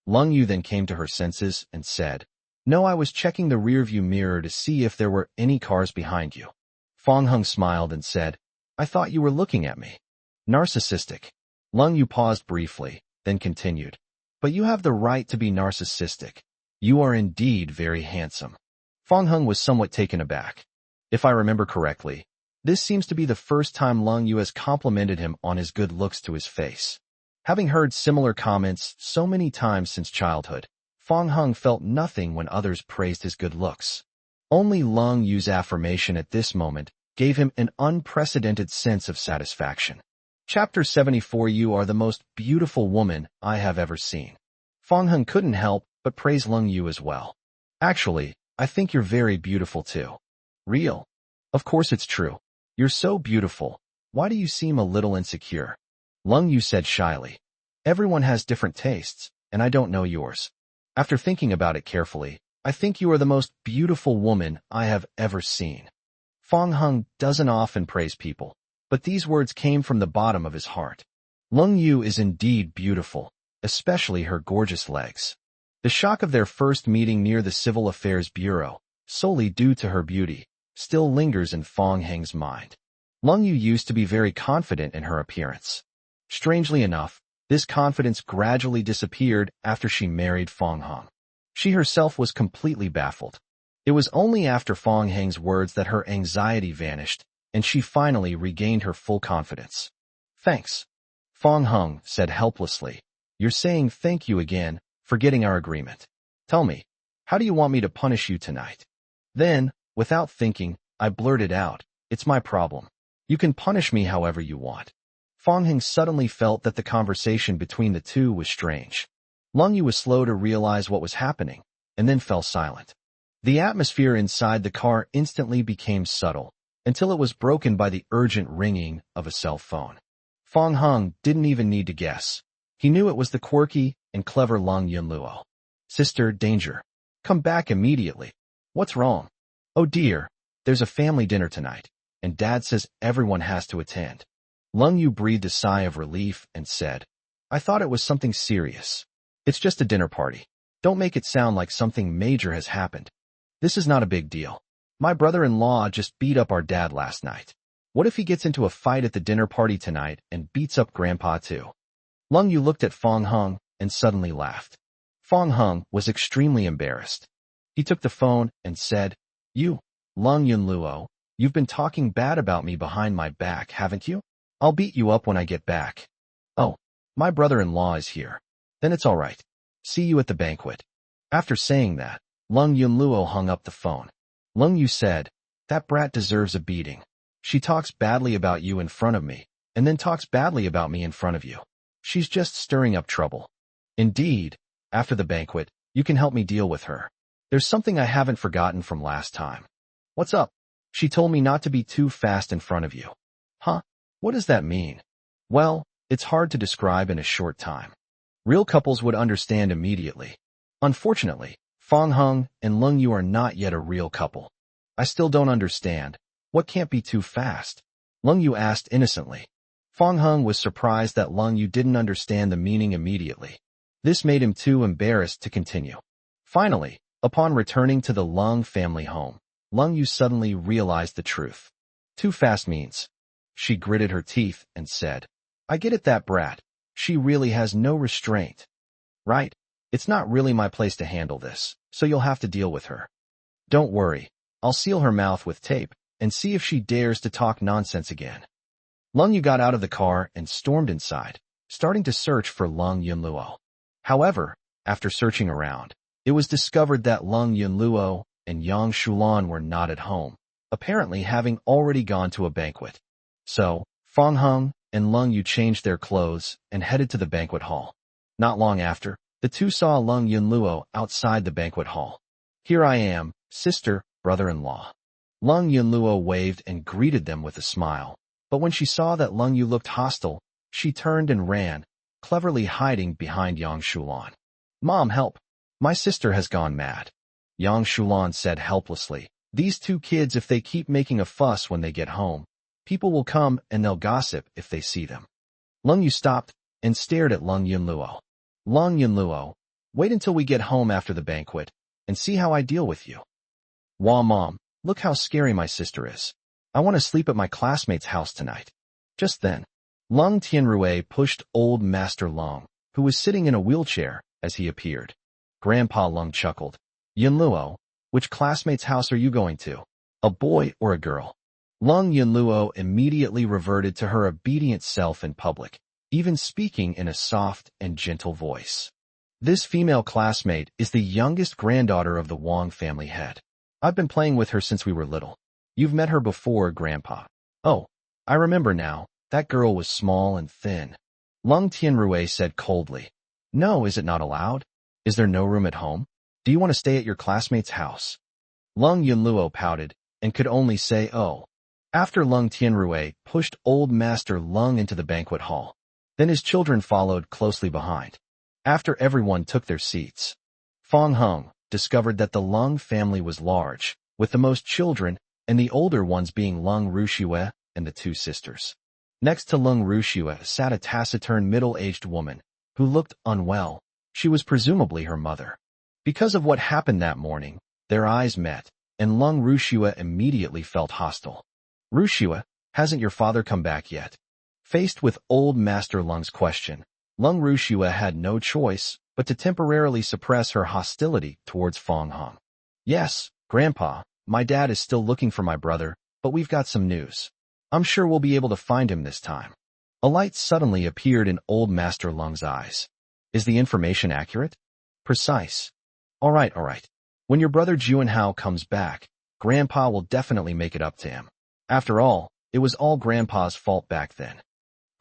Lung Yu then came to her senses and said, "No, I was checking the rearview mirror to see if there were any cars behind you." Fong Hung smiled and said, "I thought you were looking at me." Narcissistic. Lung Yu paused briefly, then continued, "But you have the right to be narcissistic. You are indeed very handsome." Fong Hung was somewhat taken aback. If I remember correctly, this seems to be the first time Lung Yu has complimented him on his good looks to his face. Having heard similar comments so many times since childhood, Fong Hung felt nothing when others praised his good looks. Only Lung Yu's affirmation at this moment gave him an unprecedented sense of satisfaction. Chapter 74. You are the most beautiful woman I have ever seen. Fong Hung couldn't help but praise Lung Yu as well. "Actually, I think you're very beautiful too." "Real?" "Of course it's true. You're so beautiful. Why do you seem a little insecure? Lung Yu said shyly. Everyone has different tastes, and I don't know yours. After thinking about it carefully, I think you are the most beautiful woman I have ever seen. Fong Hung doesn't often praise people, but these words came from the bottom of his heart. Lung Yu is indeed beautiful, especially her gorgeous legs. The shock of their first meeting near the Civil Affairs Bureau, solely due to her beauty, still lingers in Fong Heng's mind. Lung Yu used to be very confident in her appearance. Strangely enough, this confidence gradually disappeared after she married Fong Hung. She herself was completely baffled. It was only after Fong Heng's words that her anxiety vanished, and she finally regained her full confidence. Thanks. Fong Hung said helplessly. You're saying thank you again, forgetting our agreement. Tell me, how do you want me to punish you tonight? Then, without thinking, I blurted out, it's my problem. You can punish me however you want. Fong Heng suddenly felt that the conversation between the two was strange. Lung Yu was slow to realize what was happening, and then fell silent. The atmosphere inside the car instantly became subtle, until it was broken by the urgent ringing of a cell phone. Fong Hung didn't even need to guess. He knew it was the quirky and clever Lung Yunluo. Sister, danger. Come back immediately. What's wrong? Oh dear, there's a family dinner tonight, and Dad says everyone has to attend. Lung Yu breathed a sigh of relief and said, I thought it was something serious. It's just a dinner party. Don't make it sound like something major has happened. This is not a big deal. My brother-in-law just beat up our dad last night. What if he gets into a fight at the dinner party tonight and beats up Grandpa too? Lung Yu looked at Fong Hung and suddenly laughed. Fong Hung was extremely embarrassed. He took the phone and said, You, Lung Yunluo, you've been talking bad about me behind my back, haven't you? I'll beat you up when I get back. Oh, my brother-in-law is here. Then it's all right. See you at the banquet. After saying that, Lung Yunluo hung up the phone. Lung Yu said, That brat deserves a beating. She talks badly about you in front of me, and then talks badly about me in front of you. She's just stirring up trouble. Indeed, after the banquet, you can help me deal with her. There's something I haven't forgotten from last time. What's up? She told me not to be too fast in front of you. Huh? What does that mean? Well, it's hard to describe in a short time. Real couples would understand immediately. Unfortunately, Fong Hung and Lung Yu are not yet a real couple. I still don't understand. What can't be too fast? Lung Yu asked innocently. Fong Hung was surprised that Lung Yu didn't understand the meaning immediately. This made him too embarrassed to continue. Finally, upon returning to the Lung family home, Lung Yu suddenly realized the truth. Too fast means. She gritted her teeth and said, I get it, that brat. She really has no restraint. Right? It's not really my place to handle this, so you'll have to deal with her. Don't worry. I'll seal her mouth with tape and see if she dares to talk nonsense again. Lung Yu got out of the car and stormed inside, starting to search for Lung Yunluo. However, after searching around, it was discovered that Lung Yunluo and Yang Shulan were not at home, apparently having already gone to a banquet. So, Fong Hung and Lung Yu changed their clothes and headed to the banquet hall. Not long after, the two saw Lung Yunluo outside the banquet hall. Here I am, sister, brother-in-law. Lung Yunluo waved and greeted them with a smile, but when she saw that Lung Yu looked hostile, she turned and ran, cleverly hiding behind Yang Shulan. Mom, help! My sister has gone mad. Yang Shulan said helplessly. These two kids, if they keep making a fuss when they get home, people will come and they'll gossip if they see them. Lung Yu stopped and stared at Lung Yunluo. Lung Yunluo, wait until we get home after the banquet and see how I deal with you. Wah, Mom, look how scary my sister is. I want to sleep at my classmate's house tonight. Just then, Lung Tianrui pushed old Master Lung, who was sitting in a wheelchair, as he appeared. Grandpa Lung chuckled. Yunluo, which classmate's house are you going to? A boy or a girl? Lung Yunluo immediately reverted to her obedient self in public, even speaking in a soft and gentle voice. This female classmate is the youngest granddaughter of the Wang family head. I've been playing with her since we were little. You've met her before, Grandpa. Oh, I remember now. That girl was small and thin. Lung Tianrui said coldly. No, is it not allowed? Is there no room at home? Do you want to stay at your classmate's house? Lung Yunluo pouted and could only say, oh. After Lung Tianrui pushed Old Master Lung into the banquet hall. Then his children followed closely behind. After everyone took their seats, Fong Hung discovered that the Lung family was large, with the most children and the older ones being Lung Ruxue and the two sisters. Next to Lung Ruxue sat a taciturn middle-aged woman who looked unwell. She was presumably her mother. Because of what happened that morning, their eyes met, and Lung Ruxue immediately felt hostile. Ruxue, hasn't your father come back yet? Faced with Old Master Lung's question, Lung Ruxue had no choice but to temporarily suppress her hostility towards Fong Hung. Yes, Grandpa, my dad is still looking for my brother, but we've got some news. I'm sure we'll be able to find him this time. A light suddenly appeared in Old Master Lung's eyes. Is the information accurate? Precise. All right. When your brother Juanhao comes back, Grandpa will definitely make it up to him. After all, it was all Grandpa's fault back then.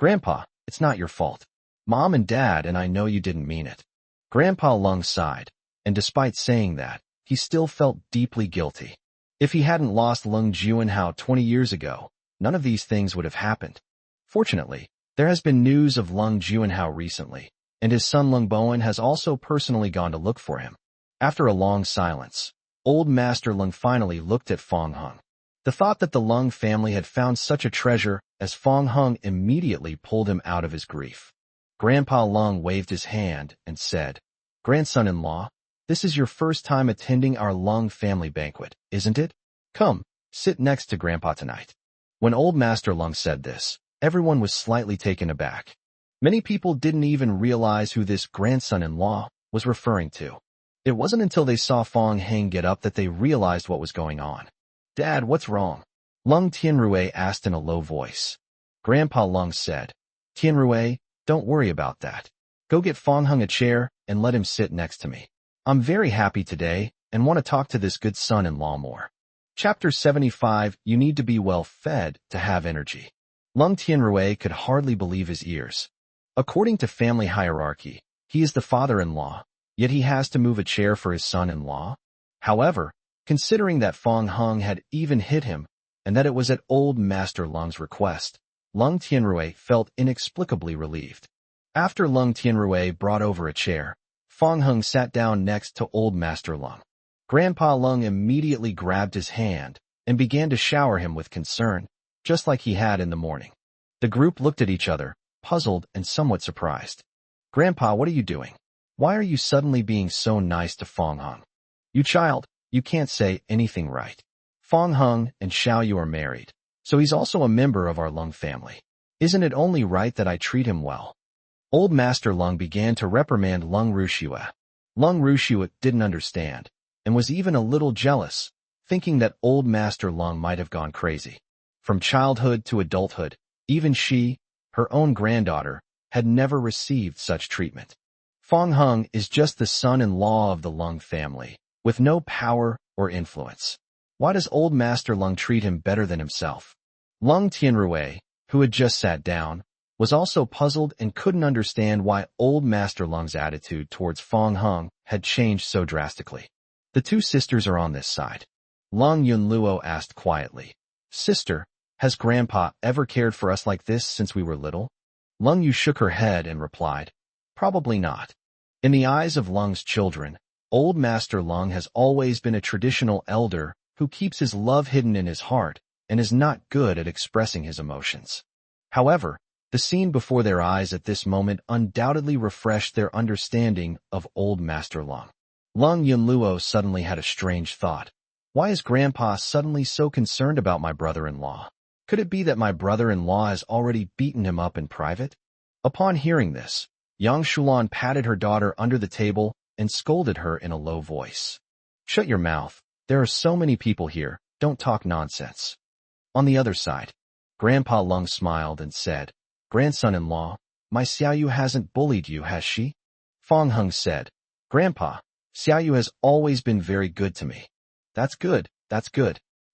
Grandpa, it's not your fault. Mom and Dad and I know you didn't mean it. Grandpa Lung sighed, and despite saying that, he still felt deeply guilty. If he hadn't lost Lung Juanhao 20 years ago, none of these things would have happened. Fortunately, there has been news of Lung Juanhao recently, and his son Lung Bowen has also personally gone to look for him. After a long silence, Old Master Lung finally looked at Fong Hung. The thought that the Lung family had found such a treasure as Fong Hung immediately pulled him out of his grief. Grandpa Lung waved his hand and said, "Grandson-in-law, this is your first time attending our Lung family banquet, isn't it? Come, sit next to Grandpa tonight." When Old Master Lung said this, everyone was slightly taken aback. Many people didn't even realize who this grandson-in-law was referring to. It wasn't until they saw Fong Hung get up that they realized what was going on. "Dad, what's wrong?" Lung Tianrui asked in a low voice. Grandpa Lung said, "Tianrui, don't worry about that. Go get Fong Hung a chair and let him sit next to me. I'm very happy today and want to talk to this good son-in-law more." Chapter 75, You Need to Be Well Fed to Have Energy. Lung Tianrui could hardly believe his ears. According to family hierarchy, he is the father-in-law, yet he has to move a chair for his son-in-law? However, considering that Fong Hung had even hit him, and that it was at Old Master Lung's request, Lung Tianrui felt inexplicably relieved. After Lung Tianrui brought over a chair, Fong Hung sat down next to Old Master Lung. Grandpa Lung immediately grabbed his hand and began to shower him with concern, just like he had in the morning. The group looked at each other, puzzled and somewhat surprised. "Grandpa, what are you doing? Why are you suddenly being so nice to Fong Hung? You child, you can't say anything right. Fong Hung and Xiaoyu are married, so he's also a member of our Lung family. Isn't it only right that I treat him well?" Old Master Lung began to reprimand Lung Ruxue. Lung Ruxue didn't understand, and was even a little jealous, thinking that Old Master Lung might have gone crazy. From childhood to adulthood, even she, her own granddaughter, had never received such treatment. Fong Hung is just the son-in-law of the Lung family, with no power or influence. Why does Old Master Lung treat him better than himself? Lung Tianrui, who had just sat down, was also puzzled and couldn't understand why Old Master Lung's attitude towards Fong Hung had changed so drastically. The two sisters are on this side. Lung Yunluo asked quietly, "Sister, has Grandpa ever cared for us like this since we were little?" Lung Yu shook her head and replied, "Probably not." In the eyes of Lung's children, Old Master Lung has always been a traditional elder who keeps his love hidden in his heart and is not good at expressing his emotions. However, the scene before their eyes at this moment undoubtedly refreshed their understanding of Old Master Lung. Lung Yunluo suddenly had a strange thought. Why is Grandpa suddenly so concerned about my brother-in-law? Could it be that my brother-in-law has already beaten him up in private? Upon hearing this, Yang Shulan patted her daughter under the table and scolded her in a low voice. "Shut your mouth. There are so many people here. Don't talk nonsense." On the other side, Grandpa Lung smiled and said, "Grandson-in-law, my Xiaoyu hasn't bullied you, has she?" Fong Hung said, "Grandpa, Xiaoyu has always been very good to me." That's good.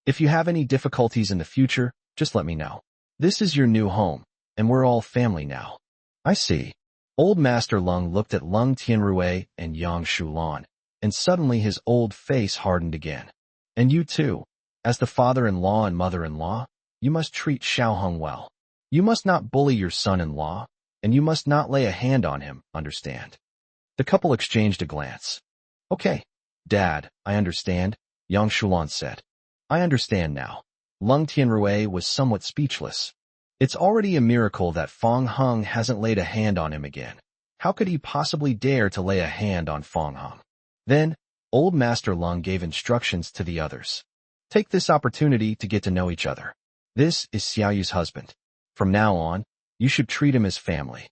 If you have any difficulties in the future, just let me know. This is your new home, and we're all family now." "I see." Old Master Lung looked at Lung Tianrui and Yang Shulan, and suddenly his old face hardened again. "And you too, as the father-in-law and mother-in-law, you must treat Xiao Hong well. You must not bully your son-in-law, and you must not lay a hand on him, understand? The couple exchanged a glance. Okay, Dad, I understand, Yang Shulan said. I understand now. Lung Tianrui was somewhat speechless. It's already a miracle that Fong Hung hasn't laid a hand on him again. How could he possibly dare to lay a hand on Fong Hung? Then, Old Master Lung gave instructions to the others. Take this opportunity to get to know each other. This is Xiaoyu's husband. From now on, you should treat him as family.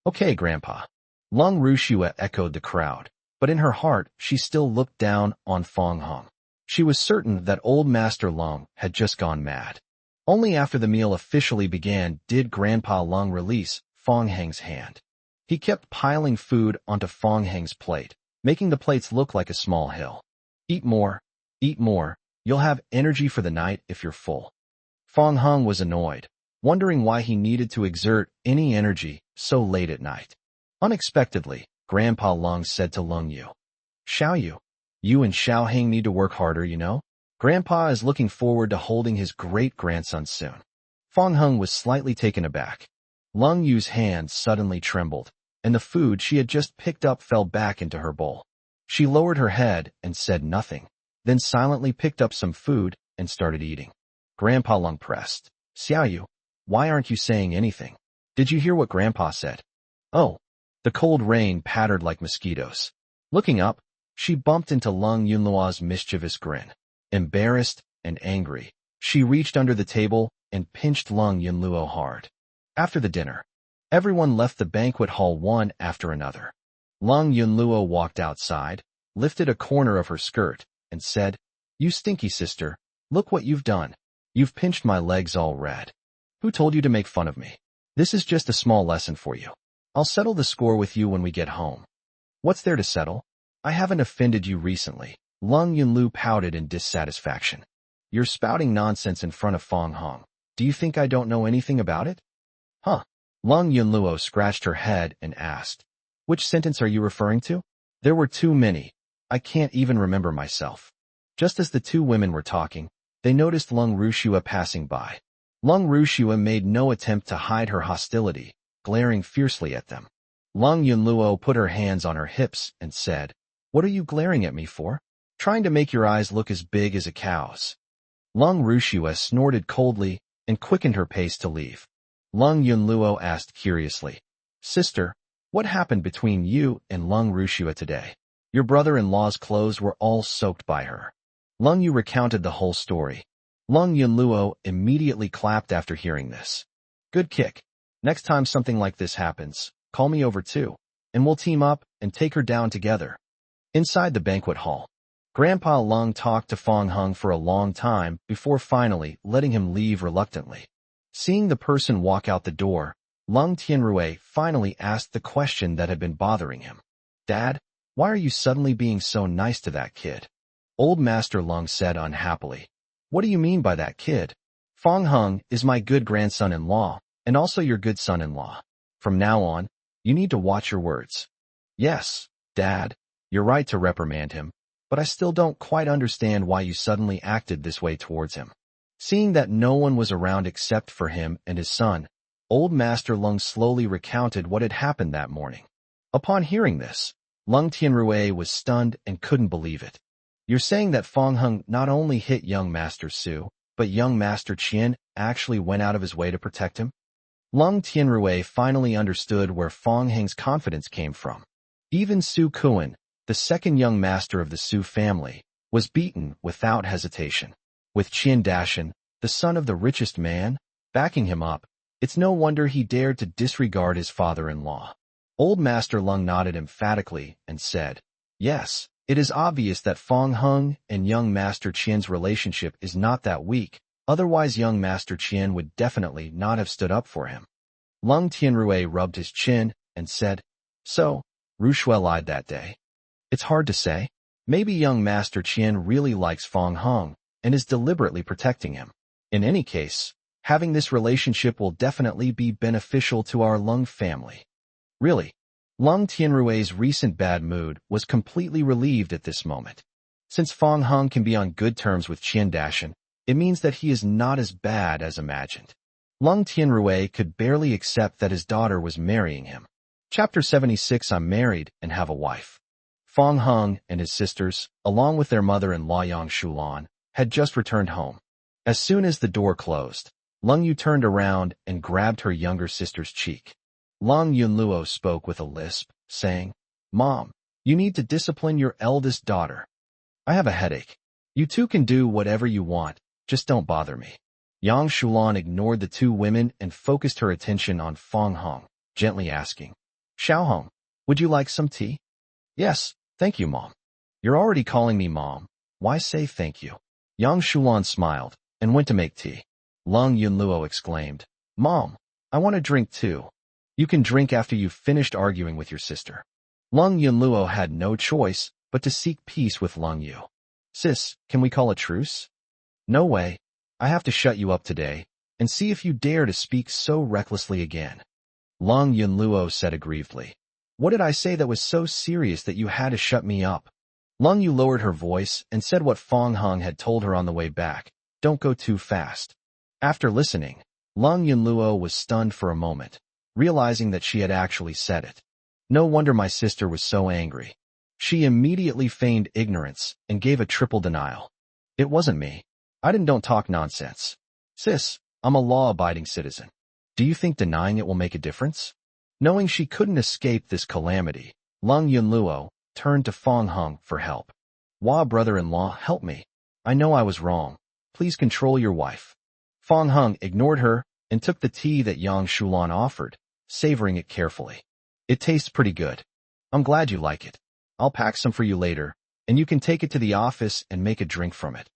Okay, Grandpa. Lung Rushua echoed the crowd, but in her heart, she still looked down on Fong Hung. She was certain that Old Master Lung had just gone mad. Only after the meal officially began did Grandpa Lung release Fong Heng's hand. He kept piling food onto Fong Heng's plate, making the plates look like a small hill. Eat more, you'll have energy for the night if you're full. Fong Hung was annoyed, wondering why he needed to exert any energy so late at night. Unexpectedly, Grandpa Lung said to Lung Yu, Xiao Yu, you and Xiao Heng need to work harder, you know? Grandpa is looking forward to holding his great-grandson soon. Fong Hung was slightly taken aback. Lung Yu's hand suddenly trembled, and the food she had just picked up fell back into her bowl. She lowered her head and said nothing, then silently picked up some food and started eating. Grandpa Lung pressed, Xiao Yu, why aren't you saying anything? Did you hear what Grandpa said? Oh. The cold rain pattered like mosquitoes. Looking up, she bumped into Lung Yunluo's mischievous grin. Embarrassed and angry, she reached under the table and pinched Lung Yunluo hard. After the dinner, everyone left the banquet hall one after another. Lung Yunluo walked outside, lifted a corner of her skirt, and said, You stinky sister, look what you've done. You've pinched my legs all red. Who told you to make fun of me? This is just a small lesson for you. I'll settle the score with you when we get home. What's there to settle? I haven't offended you recently. Lung Yunlu pouted in dissatisfaction. You're spouting nonsense in front of Fong Hong. Do you think I don't know anything about it? Huh. Lung Yunluo scratched her head and asked, Which sentence are you referring to? There were too many. I can't even remember myself. Just as the two women were talking, they noticed Lung Rushua passing by. Lung Rushua made no attempt to hide her hostility, glaring fiercely at them. Lung Yunluo put her hands on her hips and said, What are you glaring at me for? Trying to make your eyes look as big as a cow's. Lung Rushua snorted coldly and quickened her pace to leave. Lung Yunluo asked curiously, Sister, what happened between you and Lung Rushua today? Your brother-in-law's clothes were all soaked by her. Lung Yu recounted the whole story. Lung Yunluo immediately clapped after hearing this. Good kick. Next time something like this happens, call me over too, and we'll team up and take her down together. Inside the banquet hall, Grandpa Lung talked to Fong Hung for a long time before finally letting him leave reluctantly. Seeing the person walk out the door, Lung Tianrui finally asked the question that had been bothering him. Dad, why are you suddenly being so nice to that kid? Old Master Lung said unhappily. What do you mean by that kid? Fong Hung is my good grandson-in-law, and also your good son-in-law. From now on, you need to watch your words. Yes, Dad, you're right to reprimand him, but I still don't quite understand why you suddenly acted this way towards him. Seeing that no one was around except for him and his son, Old Master Lung slowly recounted what had happened that morning. Upon hearing this, Lung Tianrui was stunned and couldn't believe it. You're saying that Fong Hung not only hit young Master Su, but young Master Qian actually went out of his way to protect him? Lung Tianrui finally understood where Fong Heng's confidence came from. Even Su Kuan, the second young master of the Su family, was beaten without hesitation. With Qian Dashan, the son of the richest man, backing him up, it's no wonder he dared to disregard his father-in-law. Old Master Lung nodded emphatically and said, Yes, it is obvious that Fong Hung and young Master Qian's relationship is not that weak, otherwise young Master Qian would definitely not have stood up for him. Lung Tianrui rubbed his chin and said, So, Rushua lied that day. It's hard to say. Maybe young Master Qian really likes Fong Hung and is deliberately protecting him. In any case, having this relationship will definitely be beneficial to our Lung family. Really, Lung Tianrui's recent bad mood was completely relieved at this moment. Since Fong Hung can be on good terms with Qian Dashan, It means that he is not as bad as imagined. Lung Tianrui could barely accept that his daughter was marrying him. Chapter 76. I'm married and have a wife. Fang Heng and his sisters, along with their mother-in-law Yang Shulan, had just returned home. As soon as the door closed, Lung Yu turned around and grabbed her younger sister's cheek. Lung Yunluo spoke with a lisp, saying, "Mom, you need to discipline your eldest daughter. I have a headache. You two can do whatever you want, just don't bother me." Yang Shulan ignored the two women and focused her attention on Fang Heng, gently asking, "Xiaoheng, would you like some tea?" "Yes, thank you, Mom." "You're already calling me Mom. Why say thank you?" Yang Shulan smiled and went to make tea. Lung Yunluo exclaimed, "Mom, I want to drink too." "You can drink after you've finished arguing with your sister." Lung Yunluo had no choice but to seek peace with Lung Yu. "Sis, can we call a truce?" "No way. I have to shut you up today, and see if you dare to speak so recklessly again." Lung Yunluo said aggrievedly, "What did I say that was so serious that you had to shut me up?" Lung Yu lowered her voice and said what Fang Heng had told her on the way back, "Don't go too fast." After listening, Lung Yunluo was stunned for a moment, realizing that she had actually said it. No wonder my sister was so angry. She immediately feigned ignorance and gave a triple denial. "It wasn't me. Don't talk nonsense. Sis, I'm a law-abiding citizen. Do you think denying it will make a difference?" Knowing she couldn't escape this calamity, Lung Yunluo turned to Fang Heng for help. "Wah, brother-in-law, help me. I know I was wrong. Please control your wife." Fang Heng ignored her and took the tea that Yang Shulan offered, savoring it carefully. "It tastes pretty good. I'm glad you like it. I'll pack some for you later, and you can take it to the office and make a drink from it."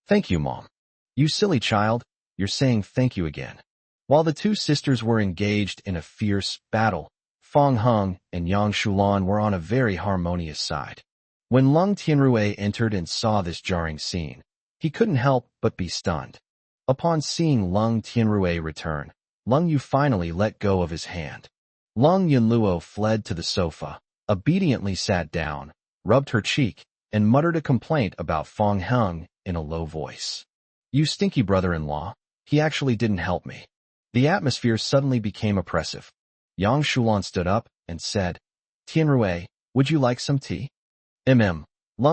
"Thank you, Mom." "You silly child, you're saying thank you again." While the two sisters were engaged in a fierce battle, Fang Heng and Yang Shulan were on a very harmonious side. When Lung Tianrui entered and saw this jarring scene, he couldn't help but be stunned. Upon seeing Lung Tianrui return, Lung Yu finally let go of his hand. Lung Yunluo fled to the sofa, obediently sat down, rubbed her cheek, and muttered a complaint about Fang Heng in a low voice. "You stinky brother-in-law, he actually didn't help me." The atmosphere suddenly became oppressive. Yang Shulan stood up and said, "Tianrui, would you like some tea?" Lung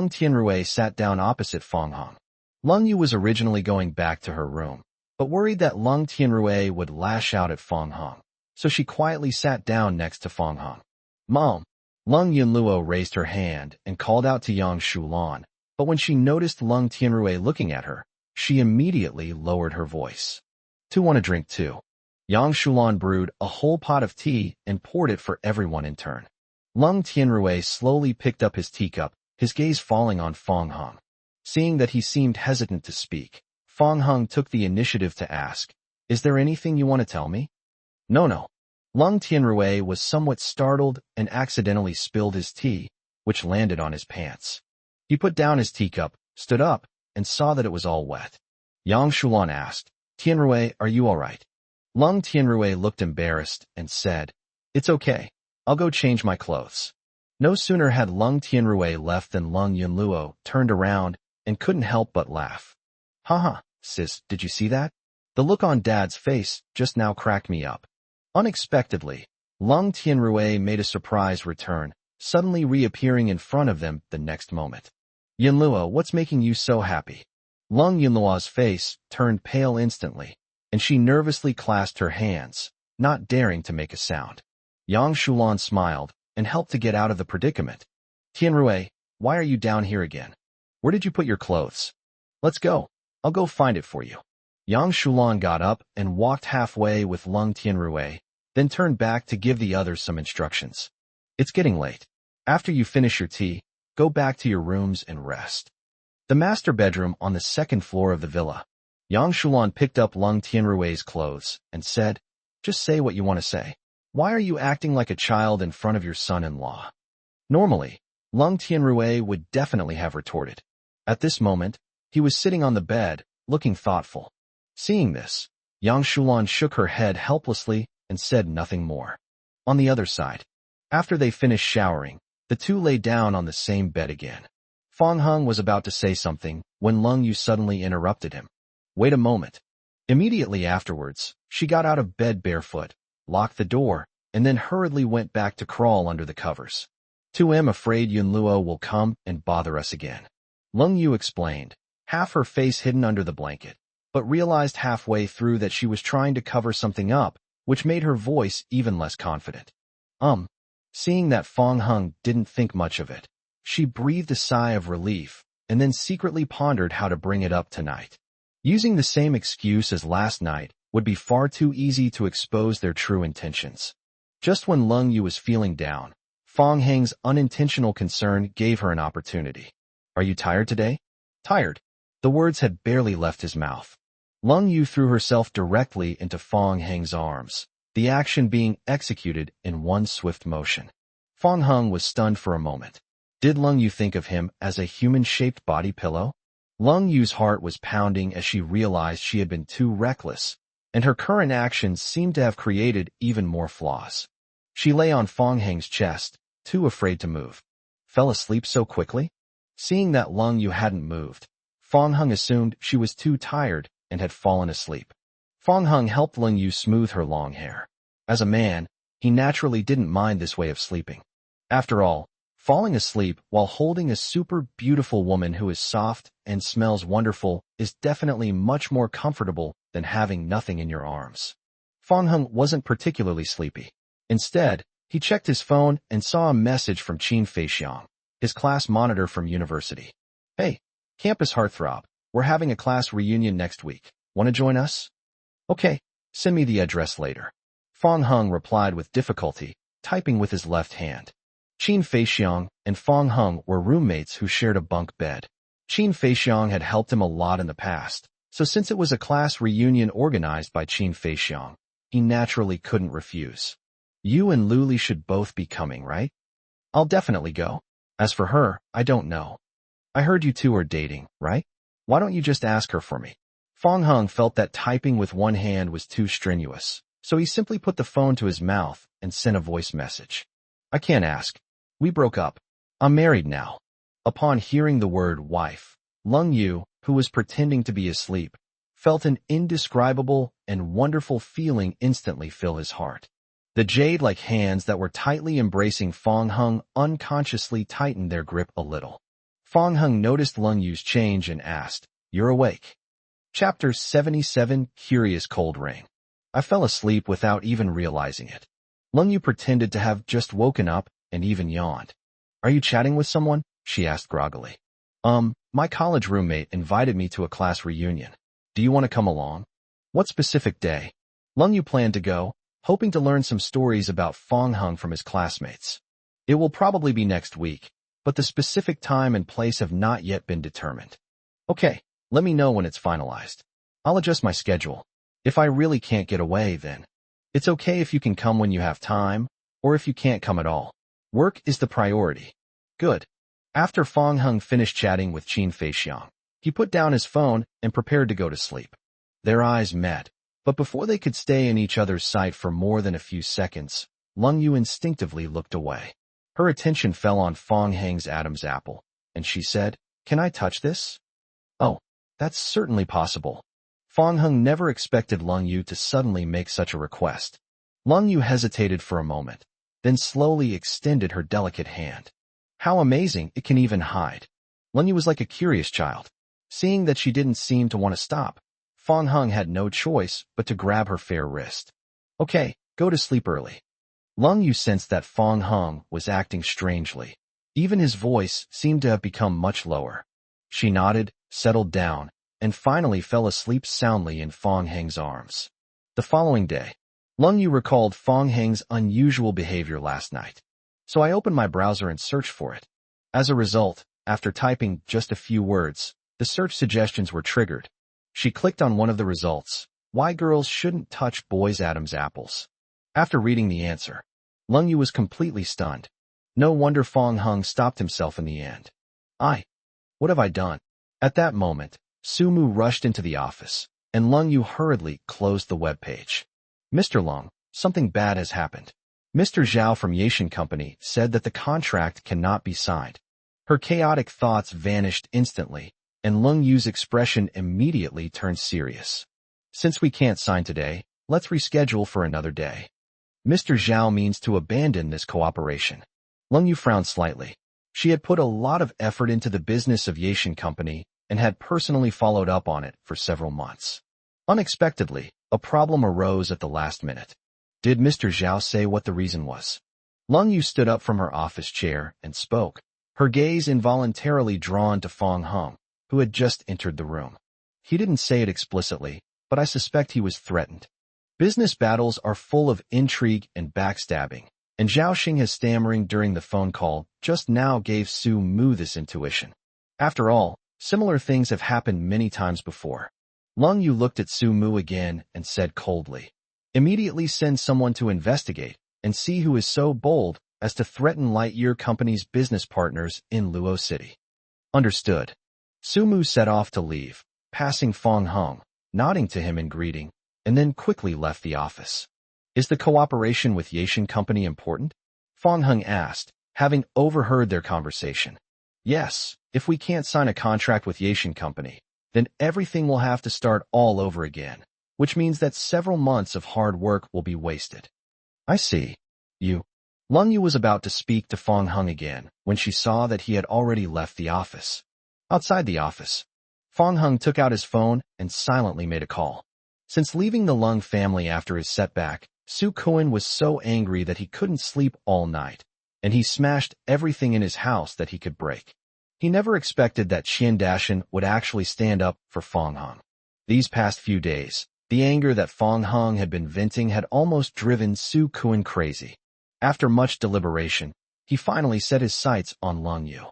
Tianrui sat down opposite Fang Heng. Lung Yu was originally going back to her room, but worried that Lung Tianrui would lash out at Fang Heng, so she quietly sat down next to Fang Heng. "Mom." Lung Yunluo raised her hand and called out to Yang Shulan, but when she noticed Lung Tianrui looking at her, she immediately lowered her voice. "To want a drink too." Yang Shulan brewed a whole pot of tea and poured it for everyone in turn. Lung Tianrui slowly picked up his teacup, his gaze falling on Fang Heng. Seeing that he seemed hesitant to speak, Fang Heng took the initiative to ask, "Is there anything you want to tell me?" No. Lung Tianrui was somewhat startled and accidentally spilled his tea, which landed on his pants. He put down his teacup, stood up, and saw that it was all wet. Yang Shulan asked, "Tianrui, are you all right?" Lung Tianrui looked embarrassed and said, "It's okay. I'll go change my clothes." No sooner had Lung Tianrui left than Lung Yunluo turned around and couldn't help but laugh. "Haha, sis, did you see that? The look on Dad's face just now cracked me up." Unexpectedly, Lung Tianrui made a surprise return, suddenly reappearing in front of them the next moment. "Yunluo, what's making you so happy?" Lung Yunluo's face turned pale instantly, and she nervously clasped her hands, not daring to make a sound. Yang Shulan smiled and helped to get out of the predicament. "Tianrui, why are you down here again? Where did you put your clothes? Let's go. I'll go find it for you." Yang Shulan got up and walked halfway with Lung Tianrui, then turned back to give the others some instructions. "It's getting late. After you finish your tea, go back to your rooms and rest." The master bedroom on the second floor of the villa. Yang Shulan picked up Lung Tianrui's clothes and said, "Just say what you want to say. Why are you acting like a child in front of your son-in-law?" Normally, Lung Tianrui would definitely have retorted. At this moment, he was sitting on the bed, looking thoughtful. Seeing this, Yang Shulan shook her head helplessly and said nothing more. On the other side, after they finished showering, the two lay down on the same bed again. Fang Heng was about to say something when Lung Yu suddenly interrupted him. Wait a moment. Immediately afterwards, she got out of bed barefoot, locked the door, and then hurriedly went back to crawl under the covers. 2M afraid Yun Luo will come and bother us again. Lung Yu explained, half her face hidden under the blanket, but realized halfway through that she was trying to cover something up, which made her voice even less confident. Seeing that Fong Hung didn't think much of it, she breathed a sigh of relief and then secretly pondered how to bring it up tonight. Using the same excuse as last night would be far too easy to expose their true intentions. Just when Lung Yu was feeling down, Fong Hang's unintentional concern gave her an opportunity. Are you tired today? Tired. The words had barely left his mouth. Lung Yu threw herself directly into Fong Hang's arms, the action being executed in one swift motion. Fong Hung was stunned for a moment. Did Lung Yu think of him as a human-shaped body pillow? Lung Yu's heart was pounding as she realized she had been too reckless, and her current actions seemed to have created even more flaws. She lay on Fong Hang's chest, too afraid to move. Fell asleep so quickly? Seeing that Lung Yu hadn't moved, Fong Hung assumed she was too tired and had fallen asleep. Fong Hung helped Lung Yu smooth her long hair. As a man, he naturally didn't mind this way of sleeping. After all, falling asleep while holding a super beautiful woman who is soft and smells wonderful is definitely much more comfortable than having nothing in your arms. Fong Hung wasn't particularly sleepy. Instead, he checked his phone and saw a message from Qin Feixiang, his class monitor from university. Hey, campus heartthrob, we're having a class reunion next week. Want to join us? Okay, send me the address later. Fong Hung replied with difficulty, typing with his left hand. Qin Feixiang and Fong Hung were roommates who shared a bunk bed. Qin Feixiang had helped him a lot in the past, so since it was a class reunion organized by Qin Feixiang, he naturally couldn't refuse. You and Luli should both be coming, right? I'll definitely go. As for her, I don't know. I heard you two are dating, right? Why don't you just ask her for me? Fong Hung felt that typing with one hand was too strenuous, so he simply put the phone to his mouth and sent a voice message. I can't ask. We broke up. I'm married now. Upon hearing the word wife, Lung Yu, who was pretending to be asleep, felt an indescribable and wonderful feeling instantly fill his heart. The jade-like hands that were tightly embracing Fong Hung unconsciously tightened their grip a little. Fong Hung noticed Lung Yu's change and asked, "You're awake?" Chapter 77, Curious Cold Ring. I fell asleep without even realizing it. Lung Yu pretended to have just woken up and even yawned. Are you chatting with someone? She asked groggily. My college roommate invited me to a class reunion. Do you want to come along? What specific day? Lung Yu planned to go, hoping to learn some stories about Fong Hung from his classmates. It will probably be next week, but the specific time and place have not yet been determined. Okay, let me know when it's finalized. I'll adjust my schedule. If I really can't get away, then it's okay if you can come when you have time, or if you can't come at all. Work is the priority. Good. After Fong Hung finished chatting with Qin Feixiang, he put down his phone and prepared to go to sleep. Their eyes met, but before they could stay in each other's sight for more than a few seconds, Lung Yu instinctively looked away. Her attention fell on Fong Hang's Adam's apple, and she said, "Can I touch this?" Oh, that's certainly possible. Fong Hung never expected Lung Yu to suddenly make such a request. Lung Yu hesitated for a moment, then slowly extended her delicate hand. How amazing it can even hide. Lung Yu was like a curious child. Seeing that she didn't seem to want to stop, Fong Hung had no choice but to grab her fair wrist. Okay, go to sleep early. Lung Yu sensed that Fong Hung was acting strangely. Even his voice seemed to have become much lower. She nodded, settled down, and finally fell asleep soundly in Fong Hang's arms. The following day, Lung Yu recalled Fong Hang's unusual behavior last night. So I opened my browser and searched for it. As a result, after typing just a few words, the search suggestions were triggered. She clicked on one of the results, why girls shouldn't touch boys' Adam's apples. After reading the answer, Lung Yu was completely stunned. No wonder Fong Hung stopped himself in the end. What have I done? At that moment, Sumu rushed into the office, and Lung Yu hurriedly closed the web page. Mr. Lung, something bad has happened. Mr. Zhao from Yashin Company said that the contract cannot be signed. Her chaotic thoughts vanished instantly, and Lung Yu's expression immediately turned serious. Since we can't sign today, let's reschedule for another day. Mr. Zhao means to abandon this cooperation. Lung Yu frowned slightly. She had put a lot of effort into the business of Yashin Company and had personally followed up on it for several months. Unexpectedly, a problem arose at the last minute. Did Mr. Zhao say what the reason was? Lung Yu stood up from her office chair and spoke, her gaze involuntarily drawn to Fong Hung, who had just entered the room. He didn't say it explicitly, but I suspect he was threatened. Business battles are full of intrigue and backstabbing, and Zhao Xingha's stammering during the phone call just now gave Su Mu this intuition. After all, similar things have happened many times before. Lung Yu looked at Su Mu again and said coldly, "Immediately send someone to investigate and see who is so bold as to threaten Lightyear Company's business partners in Luo City." Understood. Su Mu set off to leave, passing Fong Hung, nodding to him in greeting, and then quickly left the office. Is the cooperation with Yashin Company important? Fong Hung asked, having overheard their conversation. Yes, if we can't sign a contract with Yashin Company, then everything will have to start all over again, which means that several months of hard work will be wasted. I see. Lung Yu was about to speak to Fong Hung again when she saw that he had already left the office. Outside the office, Fong Hung took out his phone and silently made a call. Since leaving the Lung family after his setback, Su Kuan was so angry that he couldn't sleep all night, and he smashed everything in his house that he could break. He never expected that Qian Dashan would actually stand up for Fong Hung. These past few days, the anger that Fong Hung had been venting had almost driven Su Kuan crazy. After much deliberation, he finally set his sights on Lung Yu.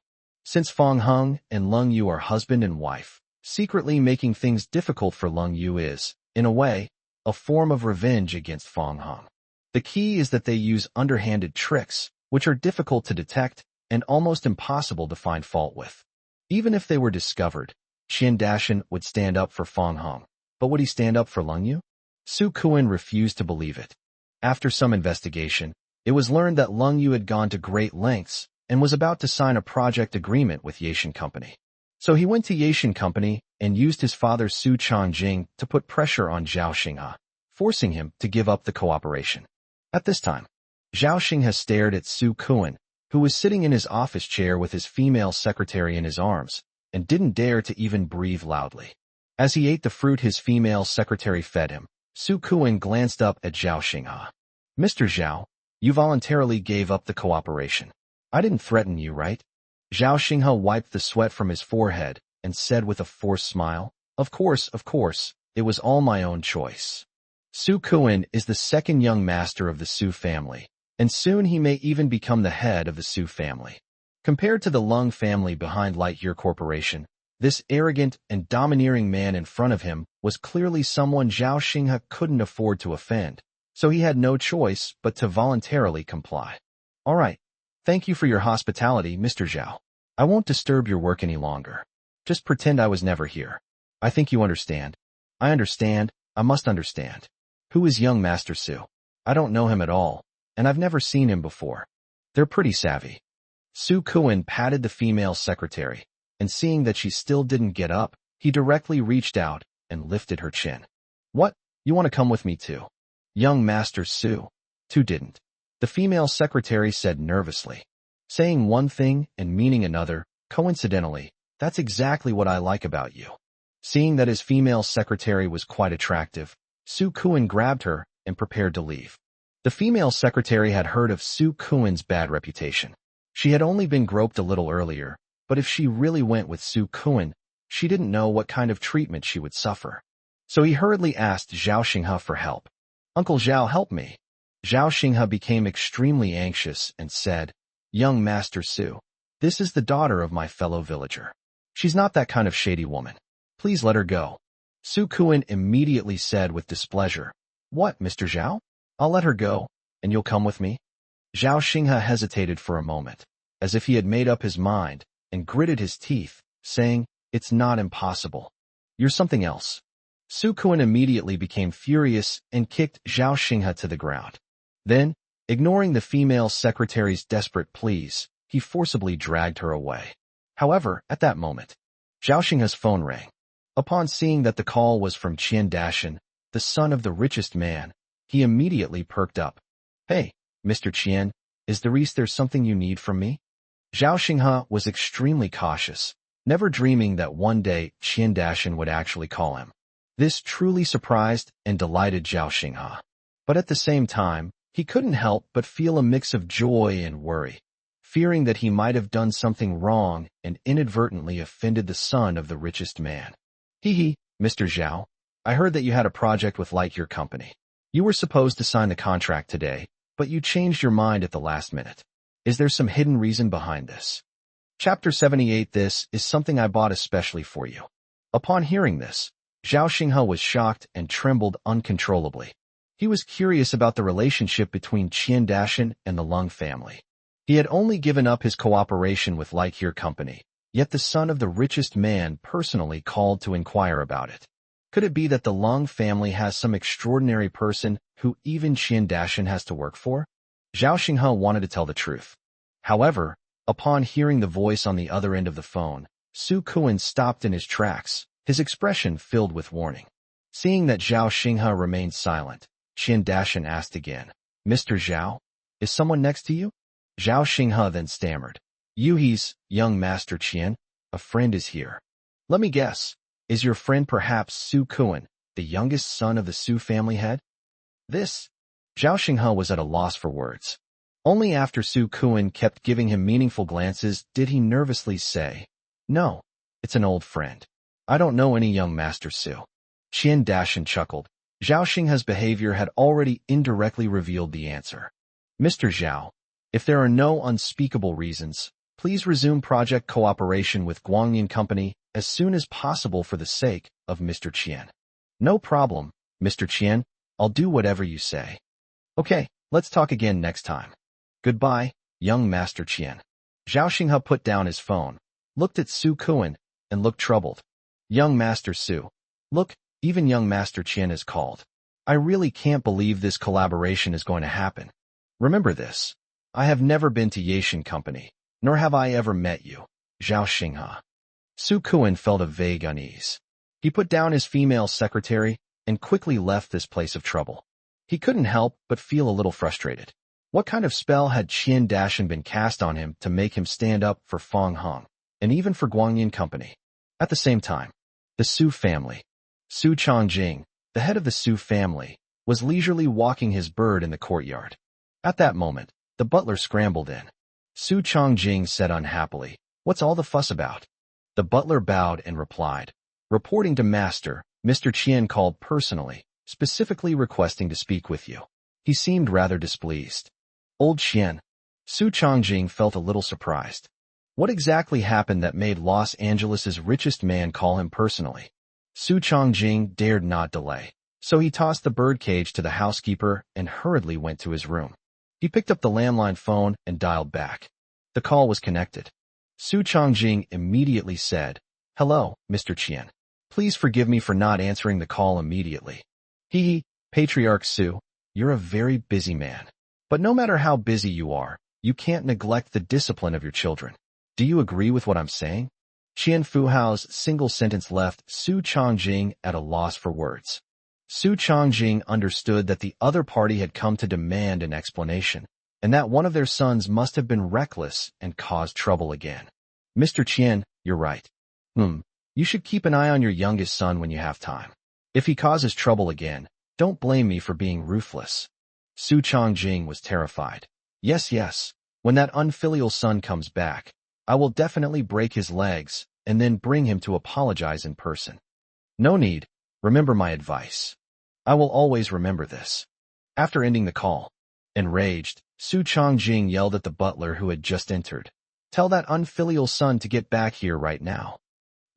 Since Fong Hung and Lung Yu are husband and wife, secretly making things difficult for Lung Yu is, in a way, a form of revenge against Fong Hung. The key is that they use underhanded tricks, which are difficult to detect and almost impossible to find fault with. Even if they were discovered, Qian Dashan would stand up for Fong Hung. But would he stand up for Lung Yu? Su Kuan refused to believe it. After some investigation, it was learned that Lung Yu had gone to great lengths and was about to sign a project agreement with Yashin Company. So he went to Yashin Company and used his father Su Changjing to put pressure on Zhao Xingha, forcing him to give up the cooperation. At this time, Zhao Xingha stared at Su Kuan, who was sitting in his office chair with his female secretary in his arms, and didn't dare to even breathe loudly. As he ate the fruit his female secretary fed him, Su Kuan glanced up at Zhao Xingha. "Mr. Zhao, you voluntarily gave up the cooperation. I didn't threaten you, right?" Zhao Xingha wiped the sweat from his forehead and said with a forced smile, of course, it was all my own choice." Su Kuan is the second young master of the Su family, and soon he may even become the head of the Su family. Compared to the Lung family behind Lightyear Corporation, this arrogant and domineering man in front of him was clearly someone Zhao Xingha couldn't afford to offend, so he had no choice but to voluntarily comply. "All right. Thank you for your hospitality, Mr. Zhao. I won't disturb your work any longer. Just pretend I was never here. I think you understand." "I understand. I must understand. Who is young Master Su? I don't know him at all, and I've never seen him before. They're pretty savvy." Su Kuan patted the female secretary, and seeing that she still didn't get up, he directly reached out and lifted her chin. "What? You want to come with me too?" Young Master Su, too, didn't. The female secretary said nervously. Saying one thing and meaning another, coincidentally, that's exactly what I like about you. Seeing that his female secretary was quite attractive, Su Kuan grabbed her and prepared to leave. The female secretary had heard of Su Kuan's bad reputation. She had only been groped a little earlier, but if she really went with Su Kuan, she didn't know what kind of treatment she would suffer. So he hurriedly asked Zhao Xingha for help. "Uncle Zhao, help me." Zhao Xingha became extremely anxious and said, "Young Master Su, this is the daughter of my fellow villager. She's not that kind of shady woman. Please let her go." Su Kuan immediately said with displeasure, "What, Mr. Zhao? I'll let her go, and you'll come with me?" Zhao Xingha hesitated for a moment, as if he had made up his mind, and gritted his teeth, saying, "It's not impossible. You're something else." Su Kuan immediately became furious and kicked Zhao Xingha to the ground. Then, ignoring the female secretary's desperate pleas, he forcibly dragged her away. However, at that moment, Zhao Xinghe's phone rang. Upon seeing that the call was from Qian Dashan, the son of the richest man, he immediately perked up. Hey, Mr. Qian, is there something you need from me? Zhao Xinghe was extremely cautious, never dreaming that one day Qian Dashan would actually call him. This truly surprised and delighted Zhao Xinghe. But at the same time, he couldn't help but feel a mix of joy and worry, fearing that he might have done something wrong and inadvertently offended the son of the richest man. Hee, Mr. Zhao, I heard that you had a project with Lightyear Company. You were supposed to sign the contract today, but you changed your mind at the last minute. Is there some hidden reason behind this? Chapter 78. This is something I bought especially for you. Upon hearing this, Zhao Xinghe was shocked and trembled uncontrollably. He was curious about the relationship between Qian Dashan and the Lung family. He had only given up his cooperation with Lightyear Company, yet the son of the richest man personally called to inquire about it. Could it be that the Lung family has some extraordinary person who even Qian Dashan has to work for? Zhao Xinghe wanted to tell the truth. However, upon hearing the voice on the other end of the phone, Su Kuan stopped in his tracks, his expression filled with warning. Seeing that Zhao Xinghe remained silent, Qian Dashan asked again, Mr. Zhao, is someone next to you? Zhao Xinghe then stammered, Yuhi's, young Master Qian, a friend is here. Let me guess, is your friend perhaps Su Kuan, the youngest son of the Su family head? This? Zhao Xinghe was at a loss for words. Only after Su Kuan kept giving him meaningful glances did he nervously say, No, it's an old friend. I don't know any young Master Su. Qian Dashan chuckled. Zhao Xinghe's behavior had already indirectly revealed the answer. Mr. Zhao, if there are no unspeakable reasons, please resume project cooperation with Guangyan Company as soon as possible for the sake of Mr. Qian. No problem, Mr. Qian. I'll do whatever you say. Okay, let's talk again next time. Goodbye, young Master Qian. Zhao Xinghe put down his phone, looked at Su Kuan, and looked troubled. Young Master Su. Look, even young Master Qian is called. I really can't believe this collaboration is going to happen. Remember this. I have never been to Yashin Company, nor have I ever met you, Zhao Xinghe. Su Kuan felt a vague unease. He put down his female secretary and quickly left this place of trouble. He couldn't help but feel a little frustrated. What kind of spell had Qian Dashan been cast on him to make him stand up for Feng Hong, and even for Guangyan Company? At the same time, the Su family. Su Chongjing, the head of the Su family, was leisurely walking his bird in the courtyard. At that moment, the butler scrambled in. Su Chongjing said unhappily, What's all the fuss about? The butler bowed and replied, Reporting to Master, Mr. Qian called personally, specifically requesting to speak with you. He seemed rather displeased. Old Qian. Su Chongjing felt a little surprised. What exactly happened that made Los Angeles's richest man call him personally? Su Chongjing dared not delay, so he tossed the birdcage to the housekeeper and hurriedly went to his room. He picked up the landline phone and dialed back. The call was connected. Su Chongjing immediately said, Hello, Mr. Qian. Please forgive me for not answering the call immediately. Patriarch Su, you're a very busy man. But no matter how busy you are, you can't neglect the discipline of your children. Do you agree with what I'm saying? Qian Fuhao's single sentence left Su Chongjing at a loss for words. Su Chongjing understood that the other party had come to demand an explanation, and that one of their sons must have been reckless and caused trouble again. Mr. Qian, you're right. You should keep an eye on your youngest son when you have time. If he causes trouble again, don't blame me for being ruthless. Su Chongjing was terrified. Yes. When that unfilial son comes back, I will definitely break his legs and then bring him to apologize in person. No need. Remember my advice. I will always remember this. After ending the call, enraged, Su Chongjing yelled at the butler who had just entered. Tell that unfilial son to get back here right now.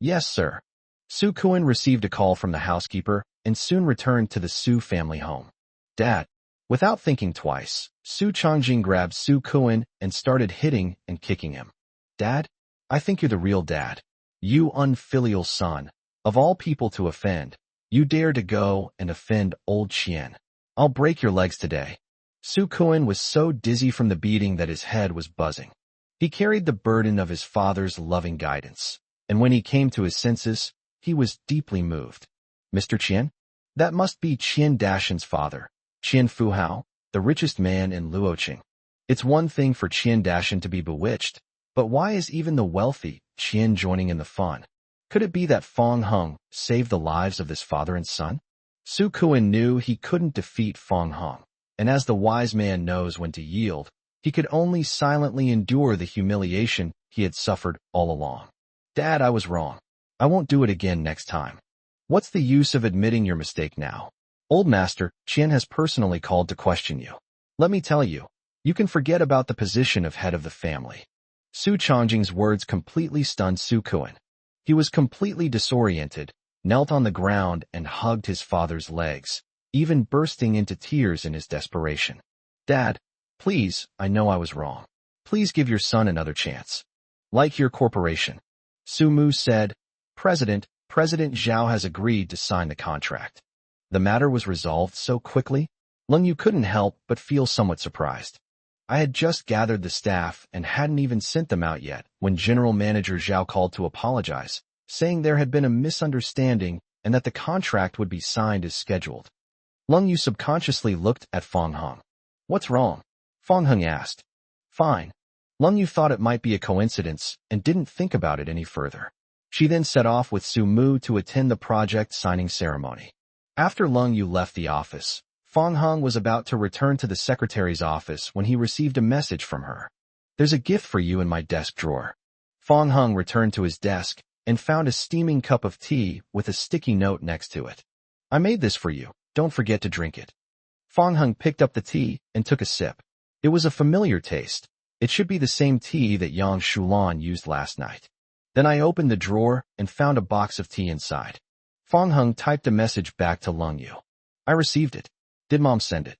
Yes, sir. Su Kuan received a call from the housekeeper and soon returned to the Su family home. Dad. Without thinking twice, Su Chongjing grabbed Su Kuan and started hitting and kicking him. Dad, I think you're the real dad. You unfilial son. Of all people to offend, you dare to go and offend old Qian. I'll break your legs today. Su Kuan was so dizzy from the beating that his head was buzzing. He carried the burden of his father's loving guidance. and when he came to his senses, he was deeply moved. Mr. Qian? That must be Qian Dashan's father, Qian Fuhao, the richest man in Luoqing. It's one thing for Qian Dashan to be bewitched, but why is even the wealthy Qian joining in the fun? Could it be that Fong Hung saved the lives of this father and son? Su Kuan knew he couldn't defeat Fong Hung, and as the wise man knows when to yield, he could only silently endure the humiliation he had suffered all along. Dad, I was wrong. I won't do it again next time. What's the use of admitting your mistake now? Old Master Qian has personally called to question you. Let me tell you, you can forget about the position of head of the family. Su Changjing's words completely stunned Su Kuan. He was completely disoriented, knelt on the ground and hugged his father's legs, even bursting into tears in his desperation. Dad, please, I know I was wrong. Please give your son another chance. Like your corporation. Su Mu said, President Zhao has agreed to sign the contract. The matter was resolved so quickly, Leng Yu couldn't help but feel somewhat surprised. I had just gathered the staff and hadn't even sent them out yet when General Manager Zhao called to apologize, saying there had been a misunderstanding and that the contract would be signed as scheduled. Leng Yu subconsciously looked at Fong Hung. What's wrong? Fong Hung asked. Fine. Leng Yu thought it might be a coincidence and didn't think about it any further. She then set off with Su Mu to attend the project signing ceremony. After Leng Yu left the office, Fong Hung was about to return to the secretary's office when he received a message from her. There's a gift for you in my desk drawer. Fong Hung returned to his desk and found a steaming cup of tea with a sticky note next to it. I made this for you. Don't forget to drink it. Fong Hung picked up the tea and took a sip. It was a familiar taste. It should be the same tea that Yang Shulan used last night. Then I opened the drawer and found a box of tea inside. Fong Hung typed a message back to Leng Yu. I received it. Did Mom send it?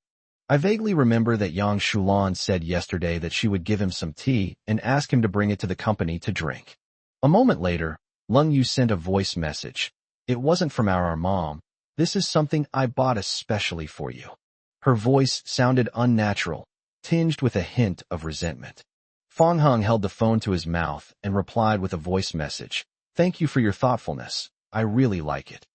I vaguely remember that Yang Shulan said yesterday that she would give him some tea and ask him to bring it to the company to drink. A moment later, Leng Yu sent a voice message. It wasn't from our mom. This is something I bought especially for you. Her voice sounded unnatural, tinged with a hint of resentment. Fong Hung held the phone to his mouth and replied with a voice message. Thank you for your thoughtfulness. I really like it.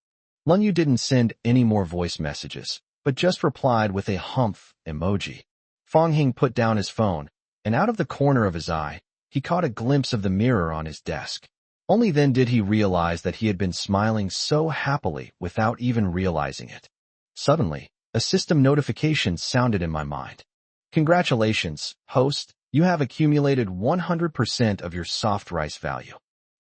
Leng Yu didn't send any more voice messages, but just replied with a humph emoji. Fong Hing put down his phone, and out of the corner of his eye, he caught a glimpse of the mirror on his desk. Only then did he realize that he had been smiling so happily without even realizing it. Suddenly, a system notification sounded in my mind. Congratulations, host, you have accumulated 100% of your soft rice value.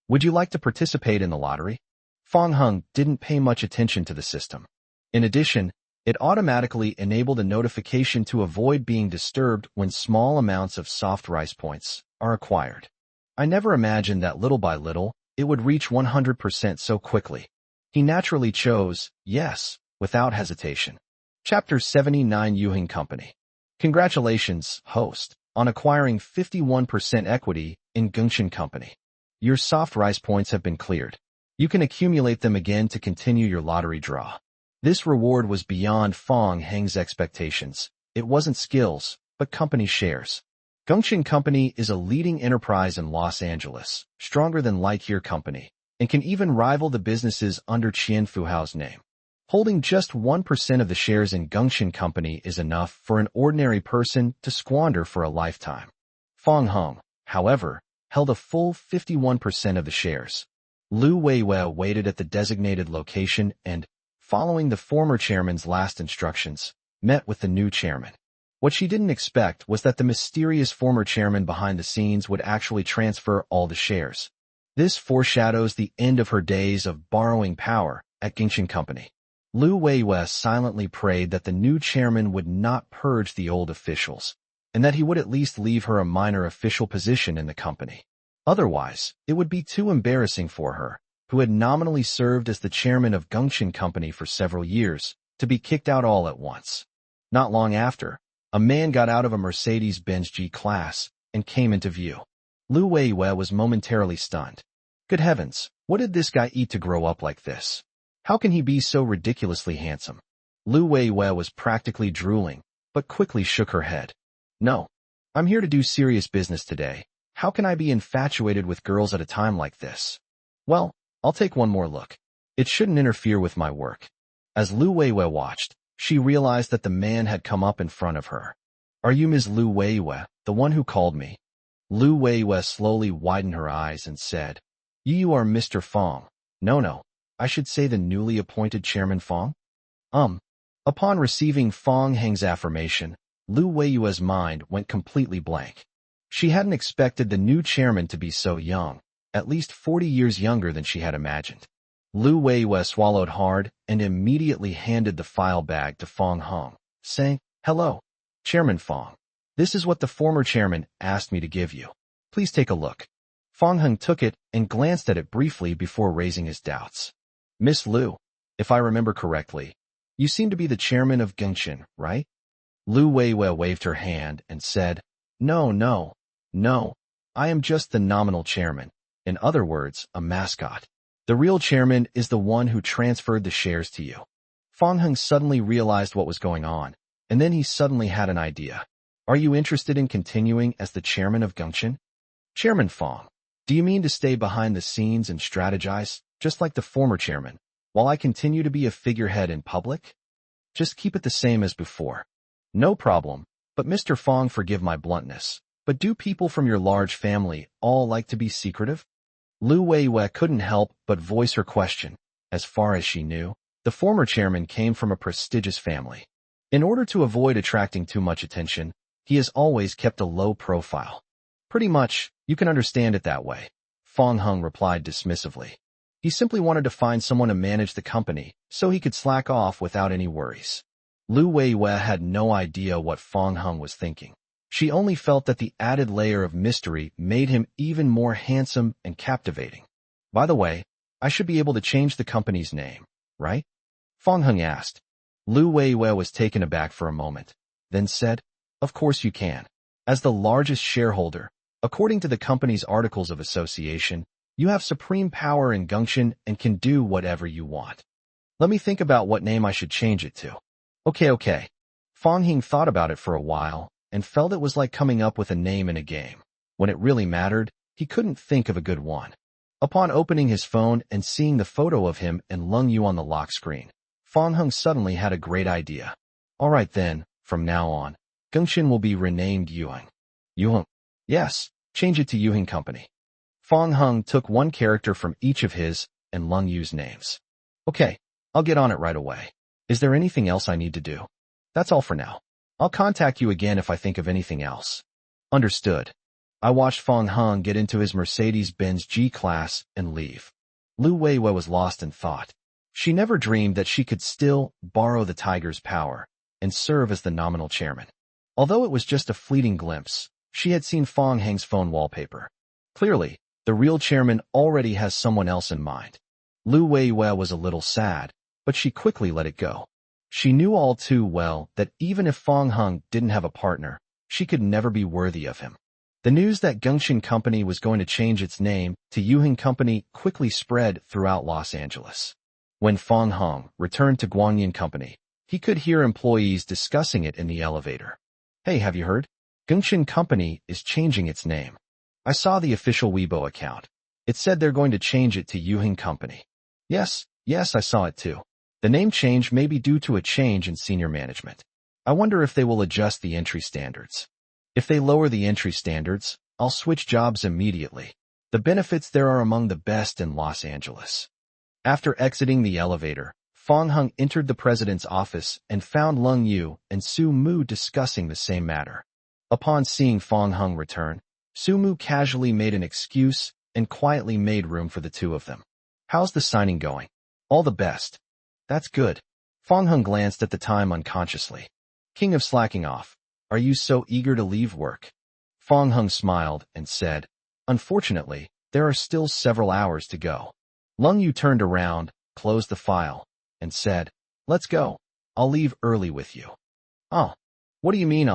Would you like to participate in the lottery? Fong Hung didn't pay much attention to the system. In addition, it automatically enabled a notification to avoid being disturbed when small amounts of soft rice points are acquired. I never imagined that little by little, it would reach 100% so quickly. He naturally chose, yes, without hesitation. Chapter 79 Yuhing Company. Congratulations, host, on acquiring 51% equity in Gengchen Company. Your soft rice points have been cleared. You can accumulate them again to continue your lottery draw. This reward was beyond Fong Heng's expectations. It wasn't skills, but company shares. Gengchen Company is a leading enterprise in Los Angeles, stronger than Lightyear Company, and can even rival the businesses under Qian Fuhao's name. Holding just 1% of the shares in Gengchen Company is enough for an ordinary person to squander for a lifetime. Fong Hung, however, held a full 51% of the shares. Lu Weiwei waited at the designated location and, following the former chairman's last instructions, met with the new chairman. What she didn't expect was that the mysterious former chairman behind the scenes would actually transfer all the shares. This foreshadows the end of her days of borrowing power at Gengchen Company. Lu Weiwei silently prayed that the new chairman would not purge the old officials, and that he would at least leave her a minor official position in the company. Otherwise, it would be too embarrassing for her, who had nominally served as the chairman of Gengchen Company for several years, to be kicked out all at once. Not long after, a man got out of a Mercedes-Benz G-Class and came into view. Lu Weiwei was momentarily stunned. Good heavens, what did this guy eat to grow up like this? How can he be so ridiculously handsome? Lu Weiwei was practically drooling, but quickly shook her head. No. I'm here to do serious business today. How can I be infatuated with girls at a time like this? Well, I'll take one more look. It shouldn't interfere with my work. As Lu Weiwei watched, she realized that the man had come up in front of her. Are you Ms. Lu Weiwei, the one who called me? Lu Weiwei slowly widened her eyes and said, You are Mr. Fong. No, I should say the newly appointed Chairman Fong? Upon receiving Fong Heng's affirmation, Lu Weiwei's mind went completely blank. She hadn't expected the new chairman to be so young, at least 40 years younger than she had imagined. Lu Weiwei swallowed hard and immediately handed the file bag to Fong Heng, saying, Hello, Chairman Fong. This is what the former chairman asked me to give you. Please take a look. Fong Heng took it and glanced at it briefly before raising his doubts. Miss Lu, if I remember correctly, you seem to be the chairman of Gengchen, right? Lu Weiwei waved her hand and said, No. I am just the nominal chairman. In other words, a mascot. The real chairman is the one who transferred the shares to you. Fong Heng suddenly realized what was going on, and then he suddenly had an idea. Are you interested in continuing as the chairman of Gengchen? Chairman Fong, do you mean to stay behind the scenes and strategize, just like the former chairman, while I continue to be a figurehead in public? Just keep it the same as before. No problem, but Mr. Fong, forgive my bluntness, but do people from your large family all like to be secretive? Lu Weiwei couldn't help but voice her question. As far as she knew, the former chairman came from a prestigious family. In order to avoid attracting too much attention, he has always kept a low profile. Pretty much, you can understand it that way, Fong Heng replied dismissively. He simply wanted to find someone to manage the company, so he could slack off without any worries. Lu Weiwei had no idea what Fong Heng was thinking. She only felt that the added layer of mystery made him even more handsome and captivating. By the way, I should be able to change the company's name, right? Fong Heng asked. Lu Weiwei was taken aback for a moment, then said, Of course you can. As the largest shareholder, according to the company's articles of association, you have supreme power in Gengchen and can do whatever you want. Let me think about what name I should change it to. Okay. Fong Heng thought about it for a while and felt it was like coming up with a name in a game. When it really mattered, he couldn't think of a good one. Upon opening his phone and seeing the photo of him and Lung Yu on the lock screen, Fong Heng suddenly had a great idea. All right then, from now on, Gengchen will be renamed Yuheng. Yuheng? Yes, change it to Yuheng Company. Fong Heng took one character from each of his and Lung Yu's names. Okay, I'll get on it right away. Is there anything else I need to do? That's all for now. I'll contact you again if I think of anything else. Understood. I watched Fong Heng get into his Mercedes-Benz G-Class and leave. Lu Weiwei was lost in thought. She never dreamed that she could still borrow the tiger's power and serve as the nominal chairman. Although it was just a fleeting glimpse, she had seen Fong Heng's phone wallpaper. Clearly, the real chairman already has someone else in mind. Lu Weiwei was a little sad, but she quickly let it go. She knew all too well that even if Fong Heng didn't have a partner, she could never be worthy of him. The news that Gengchen Company was going to change its name to Yuheng Company quickly spread throughout Los Angeles. When Fong Heng returned to Guanyin Company, he could hear employees discussing it in the elevator. Hey, have you heard? Gengchen Company is changing its name. I saw the official Weibo account. It said they're going to change it to Yuheng Company. Yes, I saw it too. The name change may be due to a change in senior management. I wonder if they will adjust the entry standards. If they lower the entry standards, I'll switch jobs immediately. The benefits there are among the best in Los Angeles. After exiting the elevator, Fong Heng entered the president's office and found Lung Yu and Su Mu discussing the same matter. Upon seeing Fong Heng return, Su Mu casually made an excuse and quietly made room for the two of them. How's the signing going? All the best. That's good. Fong Heng glanced at the time unconsciously. King of slacking off, are you so eager to leave work? Fong Heng smiled and said, Unfortunately, there are still several hours to go. Lung Yu turned around, closed the file, and said, Let's go. I'll leave early with you. Oh, what do you mean,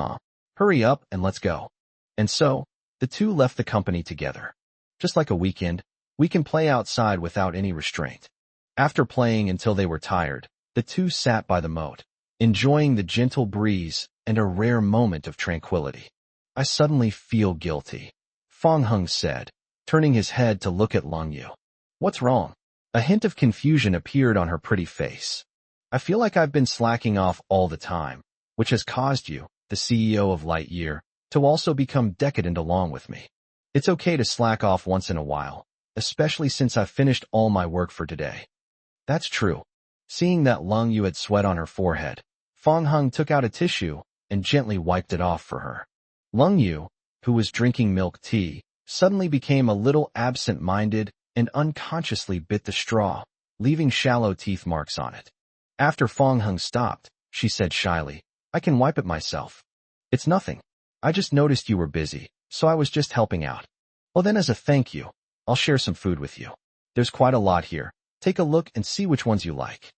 Hurry up and let's go. And so, the two left the company together. Just like a weekend, we can play outside without any restraint. After playing until they were tired, the two sat by the moat, enjoying the gentle breeze and a rare moment of tranquility. I suddenly feel guilty, Fong Heng said, turning his head to look at Lung Yu. What's wrong? A hint of confusion appeared on her pretty face. I feel like I've been slacking off all the time, which has caused you, the CEO of Lightyear, to also become decadent along with me. It's okay to slack off once in a while, especially since I've finished all my work for today. That's true. Seeing that Lung Yu had sweat on her forehead, Fong Hung took out a tissue and gently wiped it off for her. Lung Yu, who was drinking milk tea, suddenly became a little absent-minded and unconsciously bit the straw, leaving shallow teeth marks on it. After Fong Hung stopped, she said shyly, "I can wipe it myself. It's nothing. I just noticed you were busy, so I was just helping out. Well then, as a thank you, I'll share some food with you. There's quite a lot here. Take a look and see which ones you like."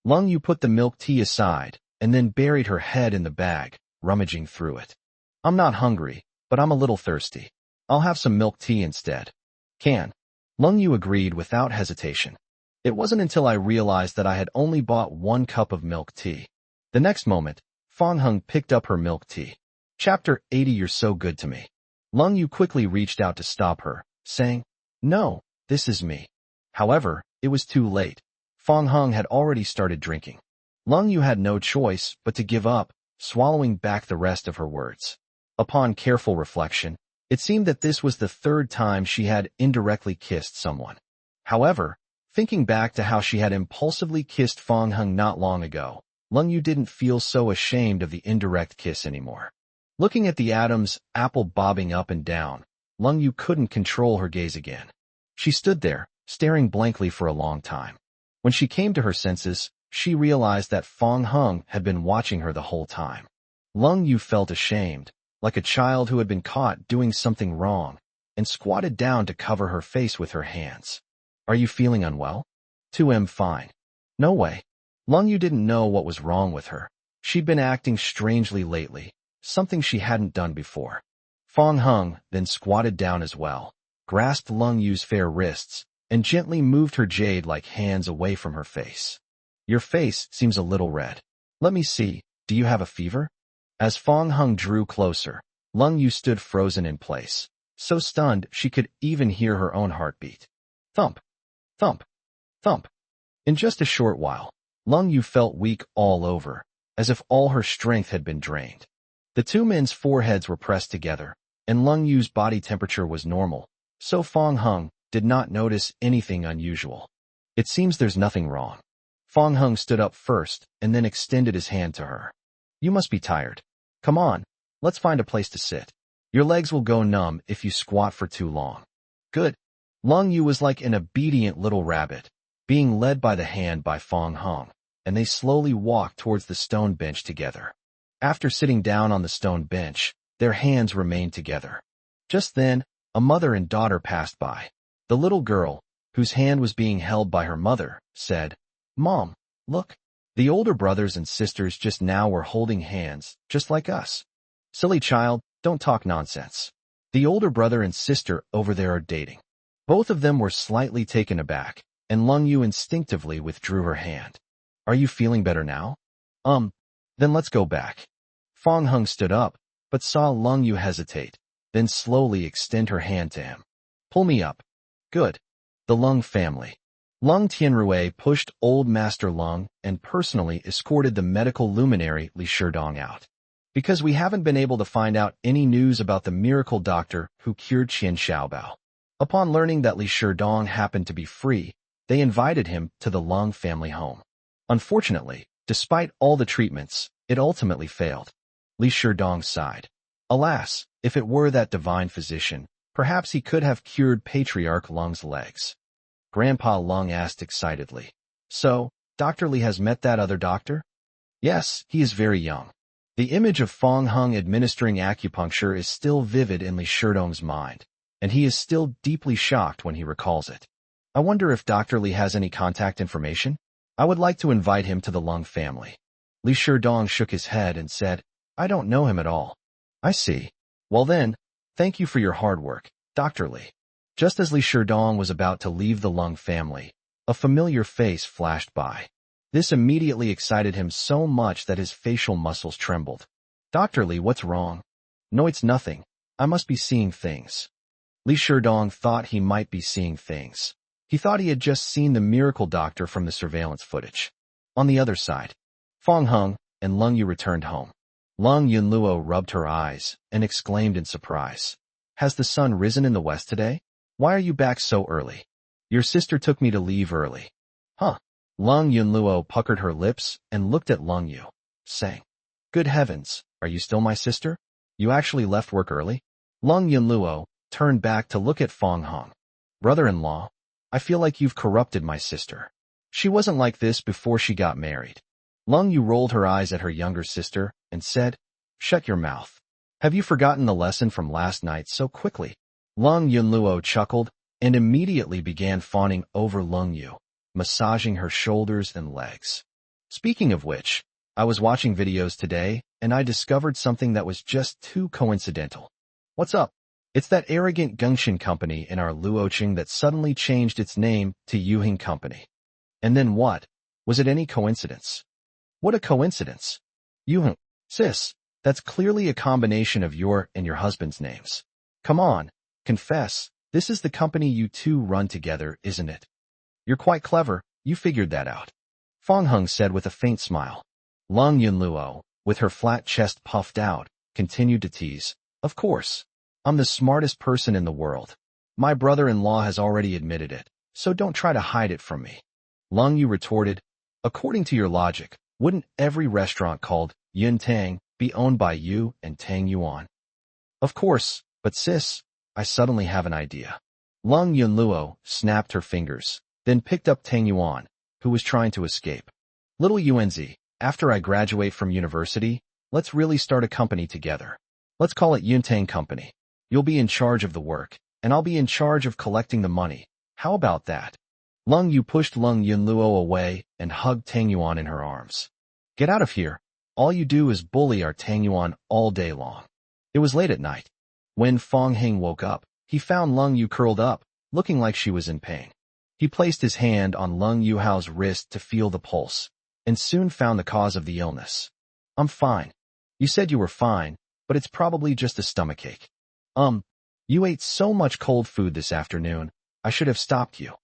Lung Yu put the milk tea aside and then buried her head in the bag, rummaging through it. "I'm not hungry, but I'm a little thirsty. I'll have some milk tea instead." "Can." Lung Yu agreed without hesitation. It wasn't until I realized that I had only bought 1 cup of milk tea. The next moment, Fong Hung picked up her milk tea. Chapter 80. You're so good to me. Lung Yu quickly reached out to stop her, saying, "No, this is me." However, it was too late. Fong Hung had already started drinking. Lung Yu had no choice but to give up, swallowing back the rest of her words. Upon careful reflection, it seemed that this was the 3rd time she had indirectly kissed someone. However, thinking back to how she had impulsively kissed Fong Hung not long ago, Lung Yu didn't feel so ashamed of the indirect kiss anymore. Looking at the Adam's apple bobbing up and down, Lung Yu couldn't control her gaze again. She stood there, staring blankly for a long time. When she came to her senses, she realized that Fong Hung had been watching her the whole time. Lung Yu felt ashamed, like a child who had been caught doing something wrong, and squatted down to cover her face with her hands. "Are you feeling unwell?" "2M fine." "No way." Lung Yu didn't know what was wrong with her. She'd been acting strangely lately, something she hadn't done before. Fong Hung then squatted down as well, grasped Lung Yu's fair wrists, and gently moved her jade-like hands away from her face. "Your face seems a little red. Let me see, do you have a fever?" As Fong Hung drew closer, Lung Yu stood frozen in place, so stunned she could even hear her own heartbeat. Thump, thump, thump. In just a short while, Lung Yu felt weak all over, as if all her strength had been drained. The 2 men's foreheads were pressed together, and Lung Yu's body temperature was normal, so Fong Hung did not notice anything unusual. "It seems there's nothing wrong." Fong Hung stood up first and then extended his hand to her. "You must be tired. Come on, let's find a place to sit. Your legs will go numb if you squat for too long." "Good." Lung Yu was like an obedient little rabbit, being led by the hand by Fong Hung, and they slowly walked towards the stone bench together. After sitting down on the stone bench, their hands remained together. Just then, a mother and daughter passed by. The little girl, whose hand was being held by her mother, said, "Mom, look. The older brothers and sisters just now were holding hands, just like us." "Silly child, don't talk nonsense. The older brother and sister over there are dating." Both of them were slightly taken aback, and Lung Yu instinctively withdrew her hand. "Are you feeling better now?" Then let's go back." Fong Hung stood up, but saw Lung Yu hesitate, then slowly extend her hand to him. "Pull me up." "Good." The Lung family. Lung Tianrui pushed old Master Lung and personally escorted the medical luminary Li Shidong out. "Because we haven't been able to find out any news about the miracle doctor who cured Qian Xiaobao." Upon learning that Li Shidong happened to be free, they invited him to the Lung family home. Unfortunately, despite all the treatments, it ultimately failed. Li Shidong sighed. Alas, if it were that divine physician, perhaps he could have cured Patriarch Lung's legs. Grandpa Lung asked excitedly. "So, Dr. Li has met that other doctor?" "Yes, he is very young." The image of Fong Hung administering acupuncture is still vivid in Li Shidong's mind, and he is still deeply shocked when he recalls it. "I wonder if Dr. Li has any contact information? I would like to invite him to the Lung family." Li Shidong shook his head and said, "I don't know him at all." "I see. Well then, thank you for your hard work, Dr. Li." Just as Li Shidong was about to leave the Lung family, a familiar face flashed by. This immediately excited him so much that his facial muscles trembled. "Dr. Li, what's wrong?" "No, it's nothing. I must be seeing things." Li Shidong thought he might be seeing things. He thought he had just seen the miracle doctor from the surveillance footage. On the other side, Fong Hung and Lung Yu returned home. Lung Yunluo rubbed her eyes and exclaimed in surprise. Has the sun risen in the west today? Why are you back so early? Your sister took me to leave early. Huh? Lung Yunluo puckered her lips and looked at Lung Yu, saying, Good heavens, are you still my sister? You actually left work early? Lung Yunluo turned back to look at Fong Hung. Brother-in-law, I feel like you've corrupted my sister. She wasn't like this before she got married. Lung Yu rolled her eyes at her younger sister and said, Shut your mouth. Have you forgotten the lesson from last night so quickly? Lung Yunluo chuckled and immediately began fawning over Lung Yu, massaging her shoulders and legs. Speaking of which, I was watching videos today and I discovered something that was just too coincidental. What's up? It's that arrogant Gengxin company in our Luoqing that suddenly changed its name to Yuhing Company. And then what? Was it any coincidence? What a coincidence. Yuheng, sis, that's clearly a combination of your and your husband's names. Come on, confess, this is the company you two run together, isn't it? You're quite clever, you figured that out. Fong Hung said with a faint smile. Lung Yunluo, with her flat chest puffed out, continued to tease. Of course. I'm the smartest person in the world. My brother-in-law has already admitted it, so don't try to hide it from me. Lung Yu retorted, According to your logic, wouldn't every restaurant called Yun Tang be owned by you and Tang Yuan? Of course, but sis, I suddenly have an idea. Lung Yunluo snapped her fingers, then picked up Tang Yuan, who was trying to escape. Little Yuanzi, after I graduate from university, let's really start a company together. Let's call it Yuntang Company. You'll be in charge of the work, and I'll be in charge of collecting the money. How about that? Lung Yu pushed Lung Yunluo away and hugged Tang Yuan in her arms. Get out of here. All you do is bully our Tang Yuan all day long. It was late at night. When Fong Heng woke up, he found Lung Yu curled up, looking like she was in pain. He placed his hand on Lung Yuhao's wrist to feel the pulse, and soon found the cause of the illness. I'm fine. You said you were fine, but it's probably just a stomachache. You ate so much cold food this afternoon, I should have stopped you.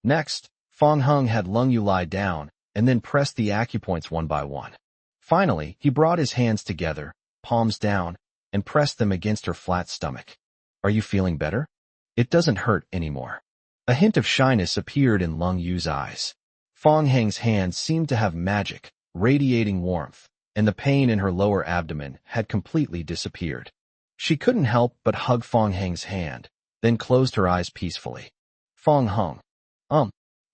Next, Fong Hung had Lung Yu lie down, and then pressed the acupoints one by one. Finally, he brought his hands together, palms down, and pressed them against her flat stomach. Are you feeling better? It doesn't hurt anymore. A hint of shyness appeared in Lung Yu's eyes. Fong Heng's hands seemed to have magic, radiating warmth, and the pain in her lower abdomen had completely disappeared. She couldn't help but hug Fong Heng's hand, then closed her eyes peacefully. Fong Hung.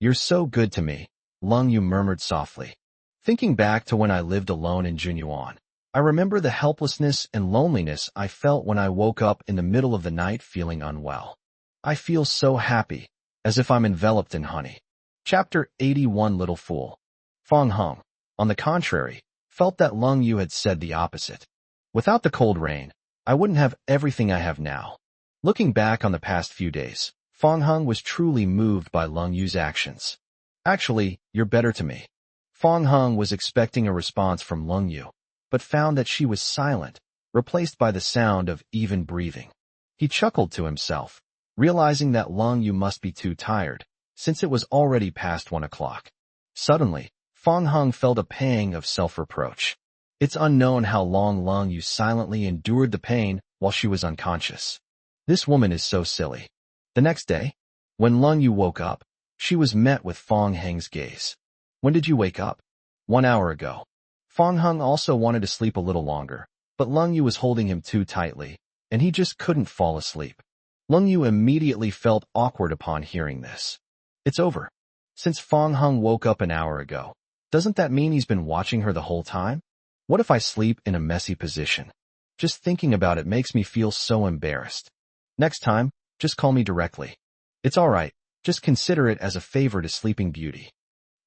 You're so good to me, Lung Yu murmured softly. Thinking back to when I lived alone in Junyuan, I remember the helplessness and loneliness I felt when I woke up in the middle of the night feeling unwell. I feel so happy, as if I'm enveloped in honey. Chapter 81 Little Fool. Fong Hung, on the contrary, felt that Lung Yu had said the opposite. Without the cold rain, I wouldn't have everything I have now. Looking back on the past few days, Fong Hung was truly moved by Lung Yu's actions. Actually, you're better to me. Fong Hung was expecting a response from Lung Yu, but found that she was silent, replaced by the sound of even breathing. He chuckled to himself, realizing that Lung Yu must be too tired, since it was already past 1 o'clock. Suddenly, Fong Hung felt a pang of self-reproach. It's unknown how long Lung Yu silently endured the pain while she was unconscious. This woman is so silly. The next day, when Lung Yu woke up, she was met with Fong Heng's gaze. When did you wake up? 1 hour ago. Fong Hung also wanted to sleep a little longer, but Lung Yu was holding him too tightly, and he just couldn't fall asleep. Lung Yu immediately felt awkward upon hearing this. It's over. Since Fong Hung woke up an hour ago, doesn't that mean he's been watching her the whole time? What if I sleep in a messy position? Just thinking about it makes me feel so embarrassed. Next time, just call me directly. It's all right. Just consider it as a favor to Sleeping Beauty.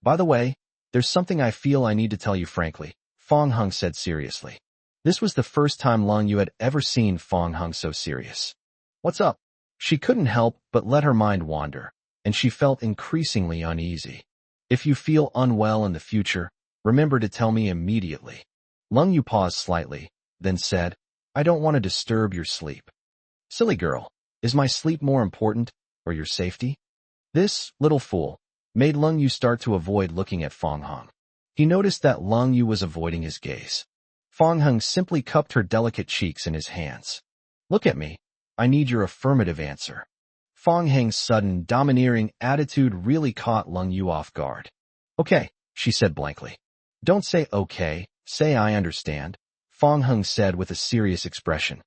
By the way, there's something I feel I need to tell you frankly, Fong Hung said seriously. This was the first time Lung Yu had ever seen Fong Hung so serious. What's up? She couldn't help but let her mind wander, and she felt increasingly uneasy. If you feel unwell in the future, remember to tell me immediately. Lung Yu paused slightly, then said, I don't want to disturb your sleep. Silly girl, is my sleep more important, or your safety? This, little fool, made Lung Yu start to avoid looking at Fong Hung. He noticed that Lung Yu was avoiding his gaze. Fong Hung simply cupped her delicate cheeks in his hands. Look at me. I need your affirmative answer. Fong Hung's sudden, domineering attitude really caught Lung Yu off guard. Okay, she said blankly. Don't say okay, say I understand, Fong Hung said with a serious expression.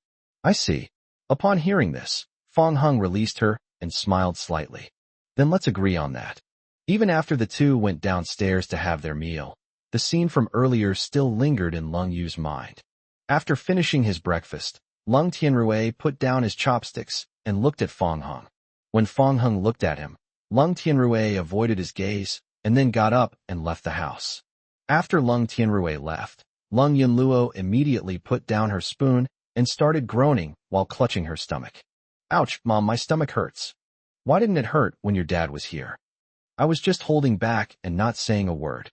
I see. Upon hearing this, Fong Hung released her and smiled slightly. Then let's agree on that. Even after the two went downstairs to have their meal, the scene from earlier still lingered in Lung Yu's mind. After finishing his breakfast, Lung Tianrui put down his chopsticks and looked at Fong Hung. When Fong Hung looked at him, Lung Tianrui avoided his gaze and then got up and left the house. After Lung Tianrui left, Lung Yunluo immediately put down her spoon and started groaning while clutching her stomach. Ouch, Mom, my stomach hurts. Why didn't it hurt when your dad was here? I was just holding back and not saying a word.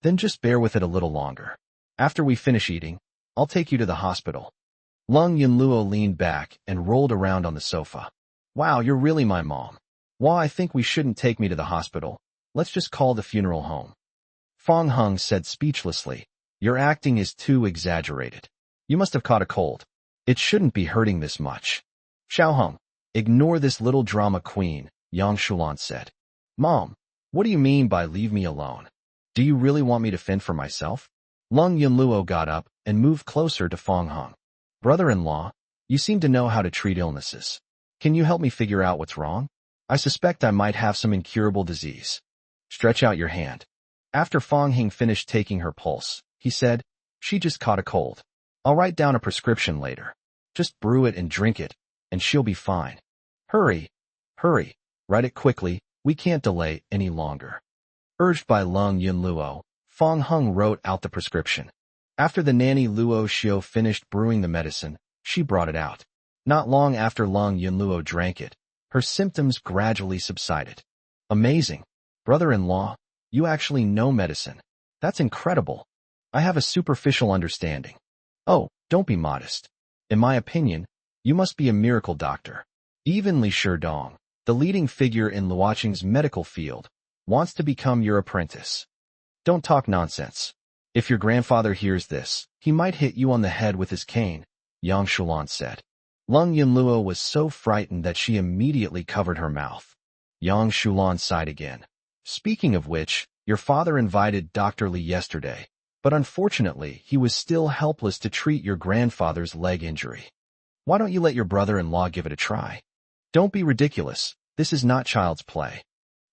Then just bear with it a little longer. After we finish eating, I'll take you to the hospital. Lung Yunluo leaned back and rolled around on the sofa. Wow, you're really my mom. Well, I think we shouldn't take me to the hospital. Let's just call the funeral home. Fong Hung said speechlessly. Your acting is too exaggerated. You must have caught a cold. It shouldn't be hurting this much. Xiao Hung, ignore this little drama queen, Yang Shulan said. Mom, what do you mean by leave me alone? Do you really want me to fend for myself? Lung Yunluo got up and moved closer to Fong Hung. Brother-in-law, you seem to know how to treat illnesses. Can you help me figure out what's wrong? I suspect I might have some incurable disease. Stretch out your hand. After Fong Hung finished taking her pulse, he said, she just caught a cold. I'll write down a prescription later. Just brew it and drink it, and she'll be fine. Hurry, hurry, write it quickly, we can't delay any longer. Urged by Lung Yunluo, Fong Hung wrote out the prescription. After the nanny Luo Xiu finished brewing the medicine, she brought it out. Not long after Lung Yunluo drank it, her symptoms gradually subsided. Amazing. Brother-in-law, you actually know medicine. That's incredible. I have a superficial understanding. Oh, don't be modest. In my opinion, you must be a miracle doctor. Even Li Shidong, the leading figure in Luoqing's medical field, wants to become your apprentice. Don't talk nonsense. If your grandfather hears this, he might hit you on the head with his cane, Yang Shulan said. Lung Yunluo was so frightened that she immediately covered her mouth. Yang Shulan sighed again. Speaking of which, your father invited Dr. Li yesterday, but unfortunately he was still helpless to treat your grandfather's leg injury. Why don't you let your brother-in-law give it a try? Don't be ridiculous, this is not child's play.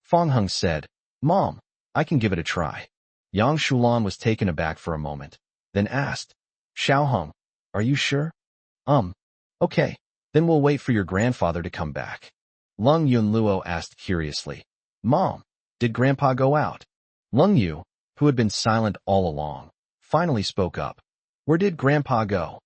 Fong Hung said, Mom, I can give it a try. Yang Shulan was taken aback for a moment, then asked, Xiao Hung, are you sure? Okay, then we'll wait for your grandfather to come back. Lung Yunluo asked curiously, Mom, did Grandpa go out? Lung Yu, who had been silent all along, finally spoke up. Where did Grandpa go?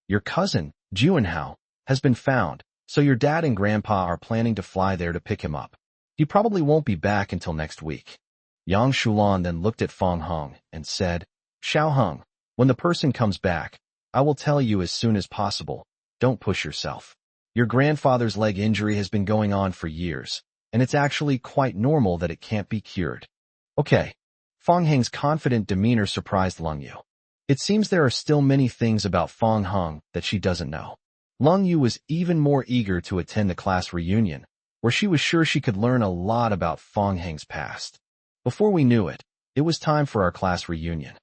Your cousin, Juanhao, has been found, so your dad and Grandpa are planning to fly there to pick him up. He probably won't be back until next week. Yang Shulan then looked at Fong Hung and said, Xiao Hung, when the person comes back, I will tell you as soon as possible. Don't push yourself. Your grandfather's leg injury has been going on for years, and it's actually quite normal that it can't be cured. Okay. Fong Hung's confident demeanor surprised Lung Yu. It seems there are still many things about Fong Hung that she doesn't know. Lung Yu was even more eager to attend the class reunion, where she was sure she could learn a lot about Fong Hung's past. Before we knew it, it was time for our class reunion.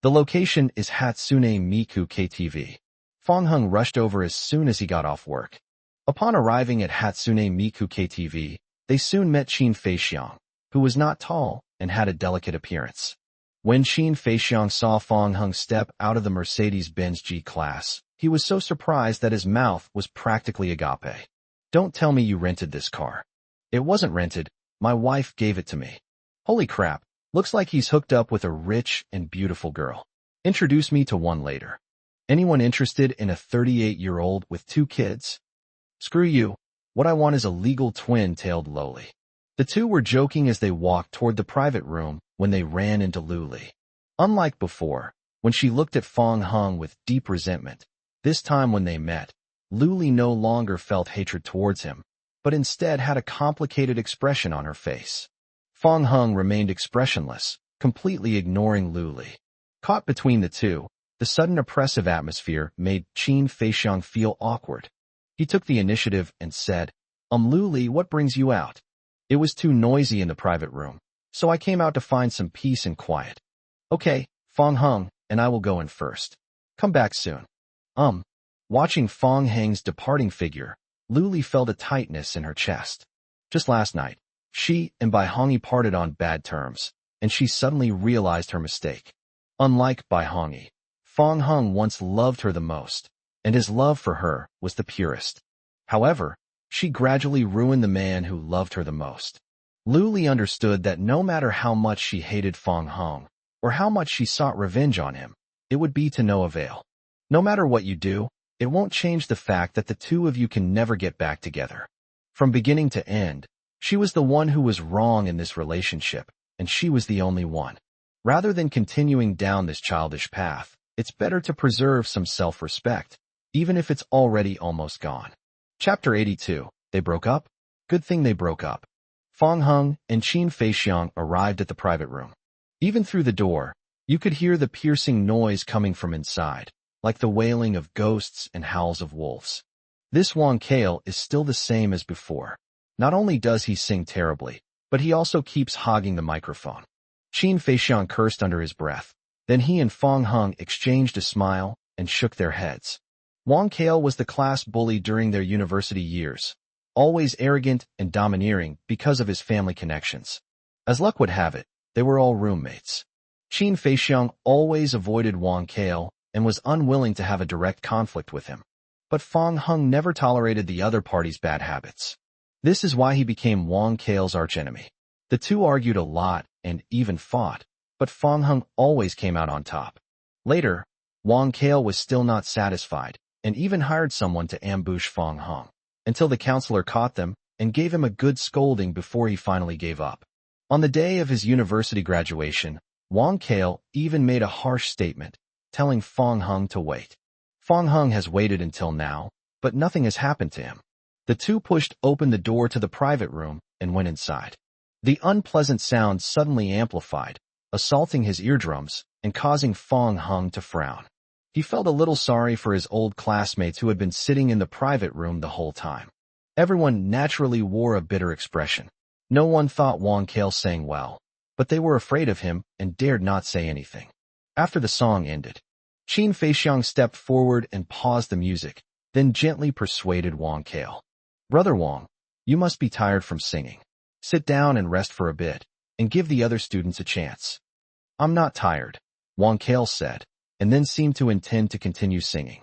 The location is Hatsune Miku KTV. Fong Hung rushed over as soon as he got off work. Upon arriving at Hatsune Miku KTV, they soon met Qin Feixiang, who was not tall and had a delicate appearance. When Qin Feixiang saw Fong Hung step out of the Mercedes-Benz G-Class, he was so surprised that his mouth was practically agape. Don't tell me you rented this car. It wasn't rented, my wife gave it to me. Holy crap, looks like he's hooked up with a rich and beautiful girl. Introduce me to one later. Anyone interested in a 38-year-old with 2 kids? Screw you. What I want is a legal twin-tailed loli. The two were joking as they walked toward the private room when they ran into Lu Li. Unlike before, when she looked at Fong Hung with deep resentment, this time when they met, Lu Li no longer felt hatred towards him, but instead had a complicated expression on her face. Fong Hung remained expressionless, completely ignoring Lu Li. Caught between the two, the sudden oppressive atmosphere made Qin Feixiang feel awkward. He took the initiative and said, Lu Li, what brings you out? It was too noisy in the private room, so I came out to find some peace and quiet. Okay, Fong Hung, and I will go in first. Come back soon. Watching Fong Hang's departing figure, Lu Li felt a tightness in her chest. Just last night, she and Bai Hongyi parted on bad terms, and she suddenly realized her mistake. Unlike Bai Hongyi, Fong Hung once loved her the most, and his love for her was the purest. However, she gradually ruined the man who loved her the most. Lu Li understood that no matter how much she hated Fong Hung, or how much she sought revenge on him, it would be to no avail. No matter what you do, it won't change the fact that the two of you can never get back together. From beginning to end, she was the one who was wrong in this relationship, and she was the only one. Rather than continuing down this childish path, it's better to preserve some self-respect, even if it's already almost gone. Chapter 82. They broke up? Good thing they broke up. Fong Hung and Qin Feixiang arrived at the private room. Even through the door, you could hear the piercing noise coming from inside, like the wailing of ghosts and howls of wolves. This Wang Kale is still the same as before. Not only does he sing terribly, but he also keeps hogging the microphone. Qin Feixiang cursed under his breath. Then he and Fong Hung exchanged a smile and shook their heads. Wang Kale was the class bully during their university years, always arrogant and domineering because of his family connections. As luck would have it, they were all roommates. Qin Feixiang always avoided Wang Kale and was unwilling to have a direct conflict with him. But Fong Hung never tolerated the other party's bad habits. This is why he became Wang Kale's archenemy. The two argued a lot and even fought, but Fong Hung always came out on top. Later, Wang Kale was still not satisfied and even hired someone to ambush Fong Hung, until the counselor caught them and gave him a good scolding before he finally gave up. On the day of his university graduation, Wang Kale even made a harsh statement, telling Fong Hung to wait. Fong Hung has waited until now, but nothing has happened to him. The two pushed open the door to the private room and went inside. The unpleasant sound suddenly amplified, assaulting his eardrums and causing Fong Hung to frown. He felt a little sorry for his old classmates who had been sitting in the private room the whole time. Everyone naturally wore a bitter expression. No one thought Wang Kale sang well, but they were afraid of him and dared not say anything. After the song ended, Qin Feixiang stepped forward and paused the music, then gently persuaded Wang Kale. Brother Wang, you must be tired from singing. Sit down and rest for a bit, and give the other students a chance. I'm not tired, Wang Kale said, and then seemed to intend to continue singing.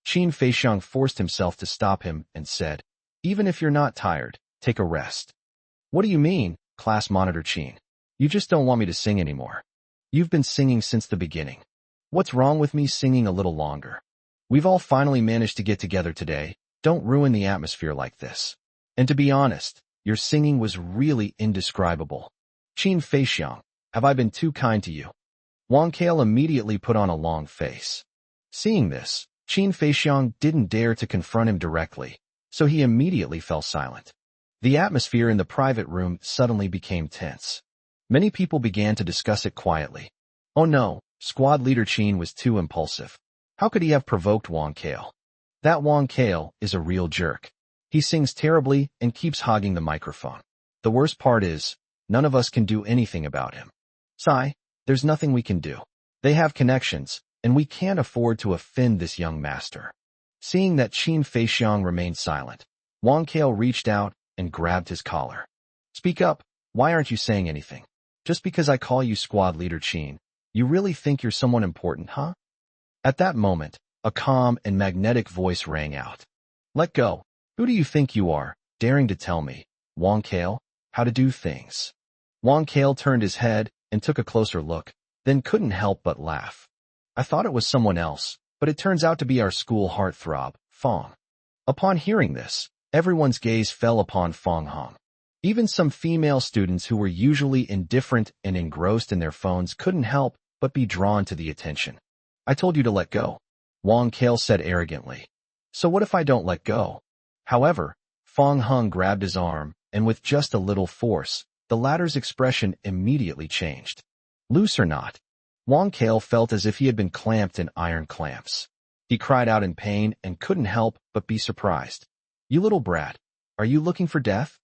Qin Feixiang forced himself to stop him and said, even if you're not tired, take a rest. What do you mean, class monitor Qin? You just don't want me to sing anymore. You've been singing since the beginning. What's wrong with me singing a little longer? We've all finally managed to get together today. Don't ruin the atmosphere like this. And to be honest, your singing was really indescribable. Qin Feixiang, have I been too kind to you? Wang Kale immediately put on a long face. Seeing this, Qin Feixiang didn't dare to confront him directly, so he immediately fell silent. The atmosphere in the private room suddenly became tense. Many people began to discuss it quietly. Oh no, squad leader Qin was too impulsive. How could he have provoked Wang Kale? That Wang Kale is a real jerk. He sings terribly and keeps hogging the microphone. The worst part is, none of us can do anything about him. Sigh, there's nothing we can do. They have connections, and we can't afford to offend this young master. Seeing that Qin Feixiang remained silent, Wang Kale reached out and grabbed his collar. Speak up, why aren't you saying anything? Just because I call you squad leader Qin, you really think you're someone important, huh? At that moment, a calm and magnetic voice rang out. Let go. Who do you think you are, daring to tell me, Wang Kale, how to do things? Wang Kale turned his head and took a closer look, then couldn't help but laugh. I thought it was someone else, but it turns out to be our school heartthrob, Fong. Upon hearing this, everyone's gaze fell upon Fong Hung. Even some female students who were usually indifferent and engrossed in their phones couldn't help but be drawn to the attention. I told you to let go, Wang Kale said arrogantly. So what if I don't let go? However, Fong Hung grabbed his arm, and with just a little force, the latter's expression immediately changed. Loose or not, Wang Kale felt as if he had been clamped in iron clamps. He cried out in pain and couldn't help but be surprised. "You little brat, are you looking for death?"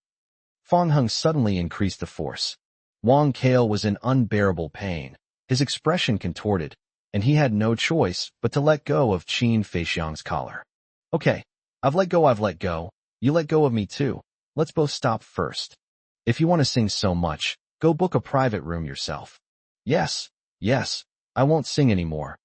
Fong Hung suddenly increased the force. Wang Kale was in unbearable pain, his expression contorted, and he had no choice but to let go of Qin Feixiang's collar. "Okay, I've let go. You let go of me too. Let's both stop first. If you want to sing so much, go book a private room yourself." Yes, I won't sing anymore.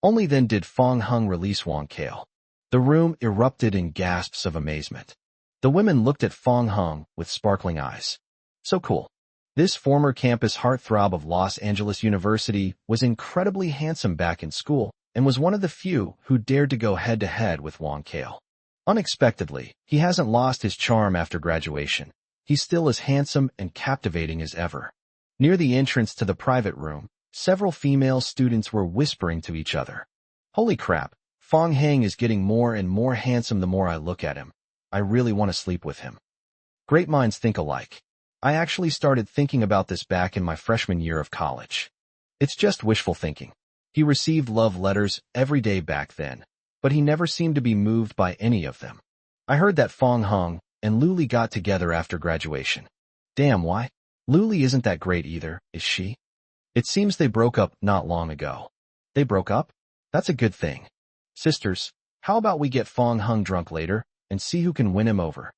Only then did Fong Hung release Wang Kale. The room erupted in gasps of amazement. The women looked at Fong Hung with sparkling eyes. So cool. This former campus heartthrob of Los Angeles University was incredibly handsome back in school and was one of the few who dared to go head-to-head with Wang Kale. Unexpectedly, he hasn't lost his charm after graduation. He's still as handsome and captivating as ever. Near the entrance to the private room, several female students were whispering to each other. "Holy crap, Fong Hang is getting more and more handsome the more I look at him. I really want to sleep with him." Great minds think alike. I actually started thinking about this back in my freshman year of college. It's just wishful thinking. He received love letters every day back then, but he never seemed to be moved by any of them. I heard that Fong Hung and Luli got together after graduation. Damn, why? Luli isn't that great either, is she? It seems they broke up not long ago. They broke up? That's a good thing. Sisters, how about we get Fong Hung drunk later and see who can win him over?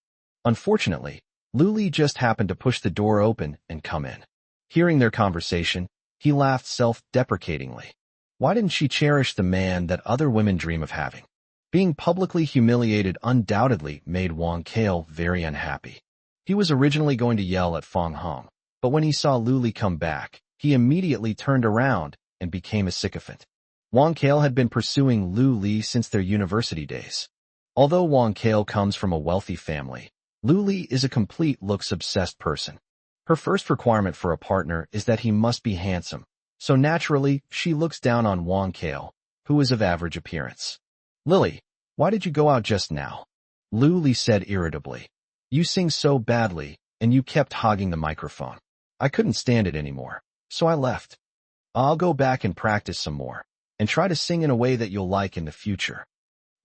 Unfortunately, Luli just happened to push the door open and come in. Hearing their conversation, he laughed self-deprecatingly. Why didn't she cherish the man that other women dream of having? Being publicly humiliated undoubtedly made Wang Kale very unhappy. He was originally going to yell at Fong Hung, but when he saw Luli come back, he immediately turned around and became a sycophant. Wang Kale had been pursuing Lu Li since their university days. Although Wang Kale comes from a wealthy family, Lu Li is a complete looks-obsessed person. Her first requirement for a partner is that he must be handsome, so naturally, she looks down on Wang Kale, who is of average appearance. "Lily, why did you go out just now?" Lu Li said irritably. "You sing so badly, and you kept hogging the microphone. I couldn't stand it anymore, so I left. I'll go back and practice some more, and try to sing in a way that you'll like in the future."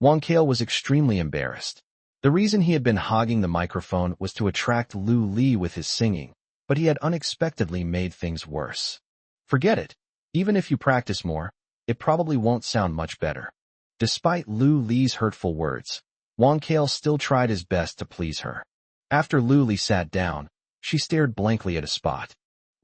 Wang Kale was extremely embarrassed. The reason he had been hogging the microphone was to attract Lu Li with his singing, but he had unexpectedly made things worse. Forget it. Even if you practice more, it probably won't sound much better. Despite Lu Li's hurtful words, Wang Kale still tried his best to please her. After Lu Li sat down, she stared blankly at a spot.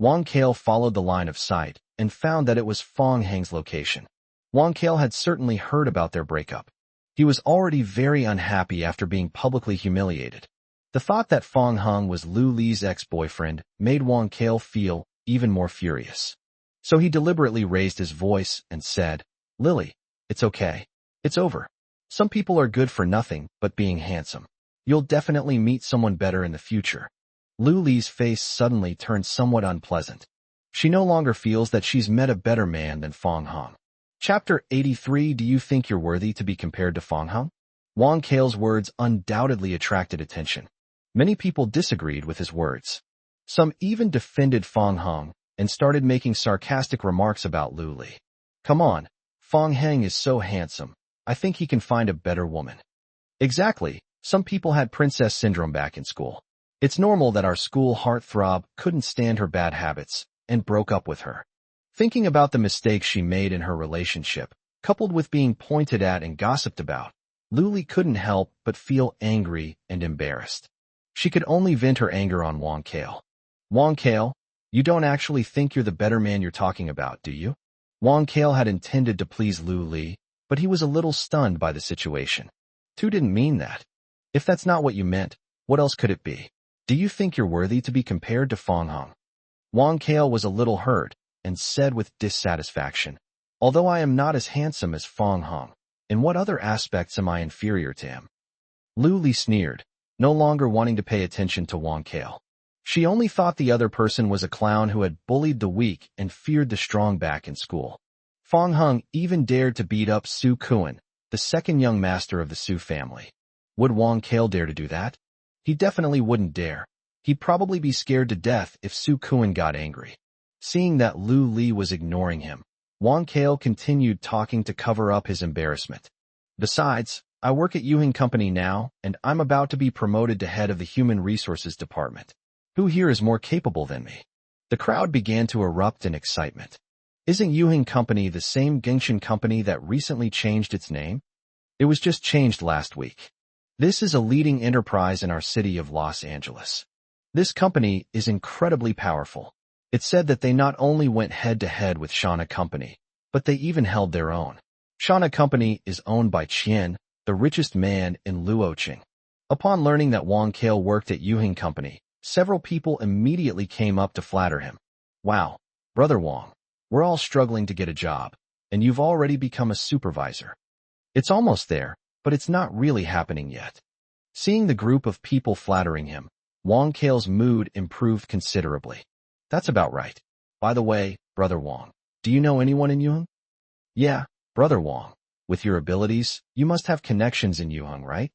Wang Kale followed the line of sight and found that it was Fong Hang's location. Wang Kale had certainly heard about their breakup. He was already very unhappy after being publicly humiliated. The thought that Fong Hung was Lu Li's ex-boyfriend made Wang Kale feel even more furious. So he deliberately raised his voice and said, "Lily, it's okay. It's over. Some people are good for nothing but being handsome. You'll definitely meet someone better in the future." Lu Li's face suddenly turned somewhat unpleasant. She no longer feels that she's met a better man than Fong Hung. Chapter 83. Do you think you're worthy to be compared to Fong Hung? Wang Kale's words undoubtedly attracted attention. Many people disagreed with his words. Some even defended Fong Hung and started making sarcastic remarks about Lu Li. "Come on, Fong Hang is so handsome. I think he can find a better woman." Exactly. Some people had princess syndrome back in school. It's normal that our school heartthrob couldn't stand her bad habits and broke up with her. Thinking about the mistakes she made in her relationship, coupled with being pointed at and gossiped about, Lu Li couldn't help but feel angry and embarrassed. She could only vent her anger on Wang Kale. "Wang Kale, you don't actually think you're the better man you're talking about, do you?" Wang Kale had intended to please Lu Li, but he was a little stunned by the situation. Tu didn't mean that. If that's not what you meant, what else could it be? Do you think you're worthy to be compared to Fong Hung? Wang Kale was a little hurt and said with dissatisfaction, "Although I am not as handsome as Fong Hung, in what other aspects am I inferior to him?" Lu Li sneered, no longer wanting to pay attention to Wang Kale. She only thought the other person was a clown who had bullied the weak and feared the strong back in school. Fong Hung even dared to beat up Su Kuan, the second young master of the Su family. Would Wong Kale dare to do that? He definitely wouldn't dare. He'd probably be scared to death if Su Kuan got angry. Seeing that Lu Li was ignoring him, Wong Kale continued talking to cover up his embarrassment. Besides, I work at Yuhing Company now, and I'm about to be promoted to head of the Human Resources Department. Who here is more capable than me? The crowd began to erupt in excitement. Isn't Yuhing Company the same Genshin company that recently changed its name? It was just changed last week. This is a leading enterprise in our city of Los Angeles. This company is incredibly powerful. It said that they not only went head-to-head with Shana Company, but they even held their own. Shana Company is owned by Qian, the richest man in Luoqing. Upon learning that Wong Kale worked at Yuhing Company, several people immediately came up to flatter him. Wow, Brother Wong, we're all struggling to get a job, and you've already become a supervisor. It's almost there, but it's not really happening yet. Seeing the group of people flattering him, Wong Kale's mood improved considerably. That's about right. By the way, Brother Wong, do you know anyone in Yuheng? Yeah, Brother Wong. With your abilities, you must have connections in Yuheng, right?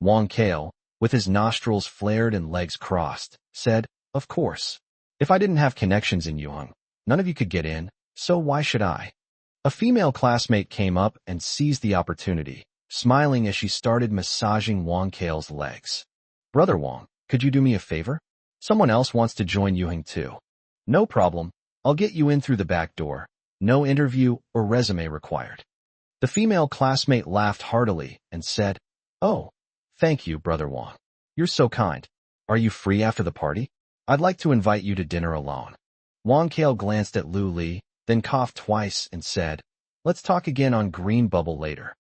Wong Kale, with his nostrils flared and legs crossed, said, Of course. If I didn't have connections in Yuheng, none of you could get in, so why should I? A female classmate came up and seized the opportunity, smiling as she started massaging Wong Kale's legs. Brother Wong, could you do me a favor? Someone else wants to join Yuheng too. No problem, I'll get you in through the back door. No interview or resume required. The female classmate laughed heartily and said, Oh, thank you, Brother Wong. You're so kind. Are you free after the party? I'd like to invite you to dinner alone. Wong Kale glanced at Lu Li, then coughed twice and said, Let's talk again on Green Bubble later.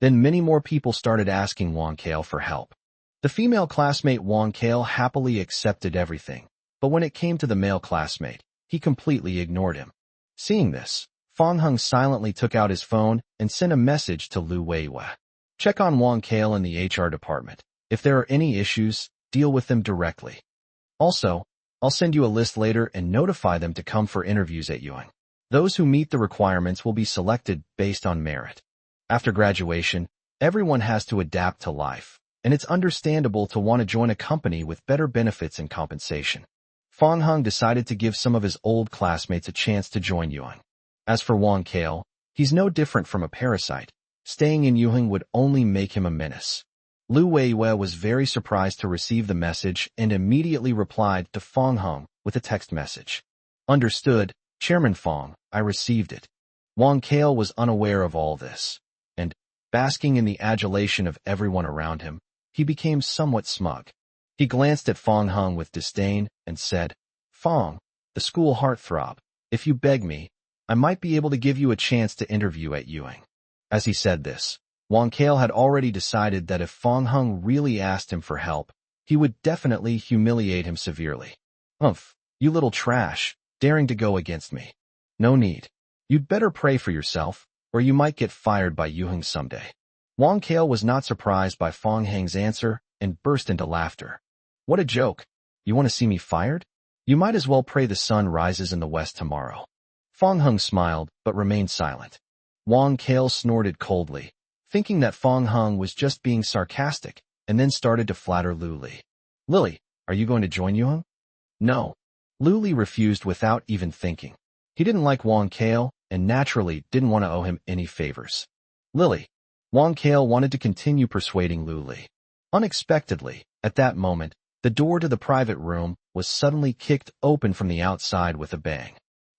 Then many more people started asking Wong Kale for help. The female classmate Wong Kale happily accepted everything, but when it came to the male classmate, he completely ignored him. Seeing this, Fong Hung silently took out his phone and sent a message to Lu Weiwei. Check on Wong Kale in the HR department. If there are any issues, deal with them directly. Also, I'll send you a list later and notify them to come for interviews at Yuheng. Those who meet the requirements will be selected based on merit. After graduation, everyone has to adapt to life, and it's understandable to want to join a company with better benefits and compensation. Fong Hung decided to give some of his old classmates a chance to join Yuheng. As for Wong Kale, he's no different from a parasite. Staying in Yuheng would only make him a menace. Lu Weiwei was very surprised to receive the message and immediately replied to Fong Hung with a text message. Understood, Chairman Fong, I received it. Wong Kale was unaware of all this, and, basking in the adulation of everyone around him, he became somewhat smug. He glanced at Fong Hung with disdain and said, Fong, the school heartthrob, if you beg me, I might be able to give you a chance to interview at Yuheng. As he said this, Wong Kale had already decided that if Fong Hung really asked him for help, he would definitely humiliate him severely. Humph, you little trash, daring to go against me. No need. You'd better pray for yourself, or you might get fired by Yuheng someday. Wong Kale was not surprised by Fong Hang's answer and burst into laughter. What a joke. You want to see me fired? You might as well pray the sun rises in the west tomorrow. Fong Hung smiled, but remained silent. Wong Kale snorted coldly, thinking that Fong Hung was just being sarcastic, and then started to flatter Lu Li. Lily, are you going to join Yuheng? No. Lu Li refused without even thinking. He didn't like Wong Kale, and naturally didn't want to owe him any favors. Lily. Wong Kale wanted to continue persuading Lu Li. Unexpectedly, at that moment, the door to the private room was suddenly kicked open from the outside with a bang.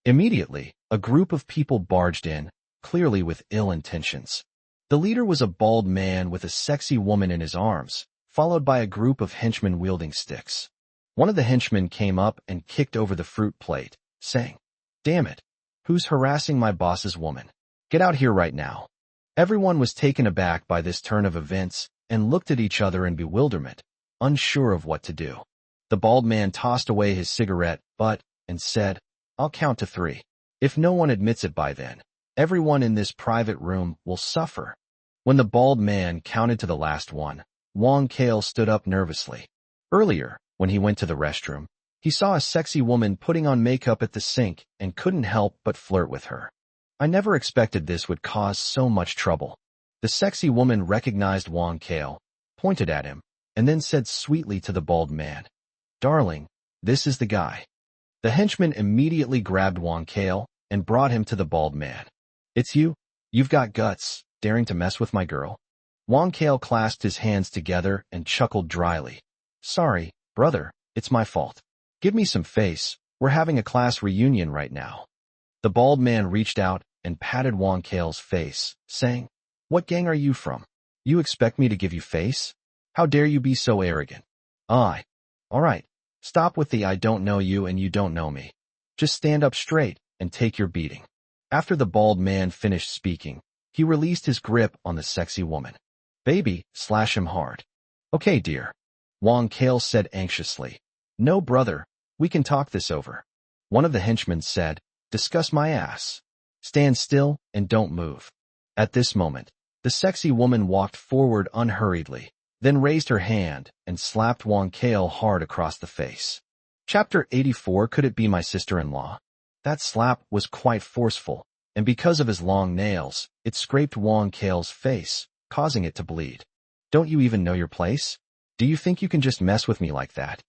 Immediately, a group of people barged in, clearly with ill intentions. The leader was a bald man with a sexy woman in his arms, followed by a group of henchmen wielding sticks. One of the henchmen came up and kicked over the fruit plate, saying, Damn it! Who's harassing my boss's woman? Get out here right now. Everyone was taken aback by this turn of events and looked at each other in bewilderment, unsure of what to do. The bald man tossed away his cigarette butt and said, I'll count to 3. If no one admits it by then, everyone in this private room will suffer. When the bald man counted to the last one, Wong Kale stood up nervously. Earlier, when he went to the restroom, he saw a sexy woman putting on makeup at the sink and couldn't help but flirt with her. I never expected this would cause so much trouble. The sexy woman recognized Wong Kale, pointed at him, and then said sweetly to the bald man, "Darling, this is the guy." The henchman immediately grabbed Wong Kale and brought him to the bald man. "It's you? You've got guts, daring to mess with my girl?" Wong Kale clasped his hands together and chuckled dryly. "Sorry, brother, it's my fault. Give me some face, we're having a class reunion right now." The bald man reached out and patted Wong Kale's face, saying, "What gang are you from? You expect me to give you face? How dare you be so arrogant?" All right, stop with the I don't know you and you don't know me. Just stand up straight and take your beating." After the bald man finished speaking, he released his grip on the sexy woman. "Baby, slash him hard." "Okay, dear," Wong Kale said anxiously. "No, brother, we can talk this over." One of the henchmen said, "Discuss my ass. Stand still and don't move." At this moment, the sexy woman walked forward unhurriedly, then raised her hand and slapped Wong Kale hard across the face. Chapter 84. Could it be my sister-in-law? That slap was quite forceful, and because of his long nails, it scraped Wong Kale's face, causing it to bleed. "Don't you even know your place? Do you think you can just mess with me like that?"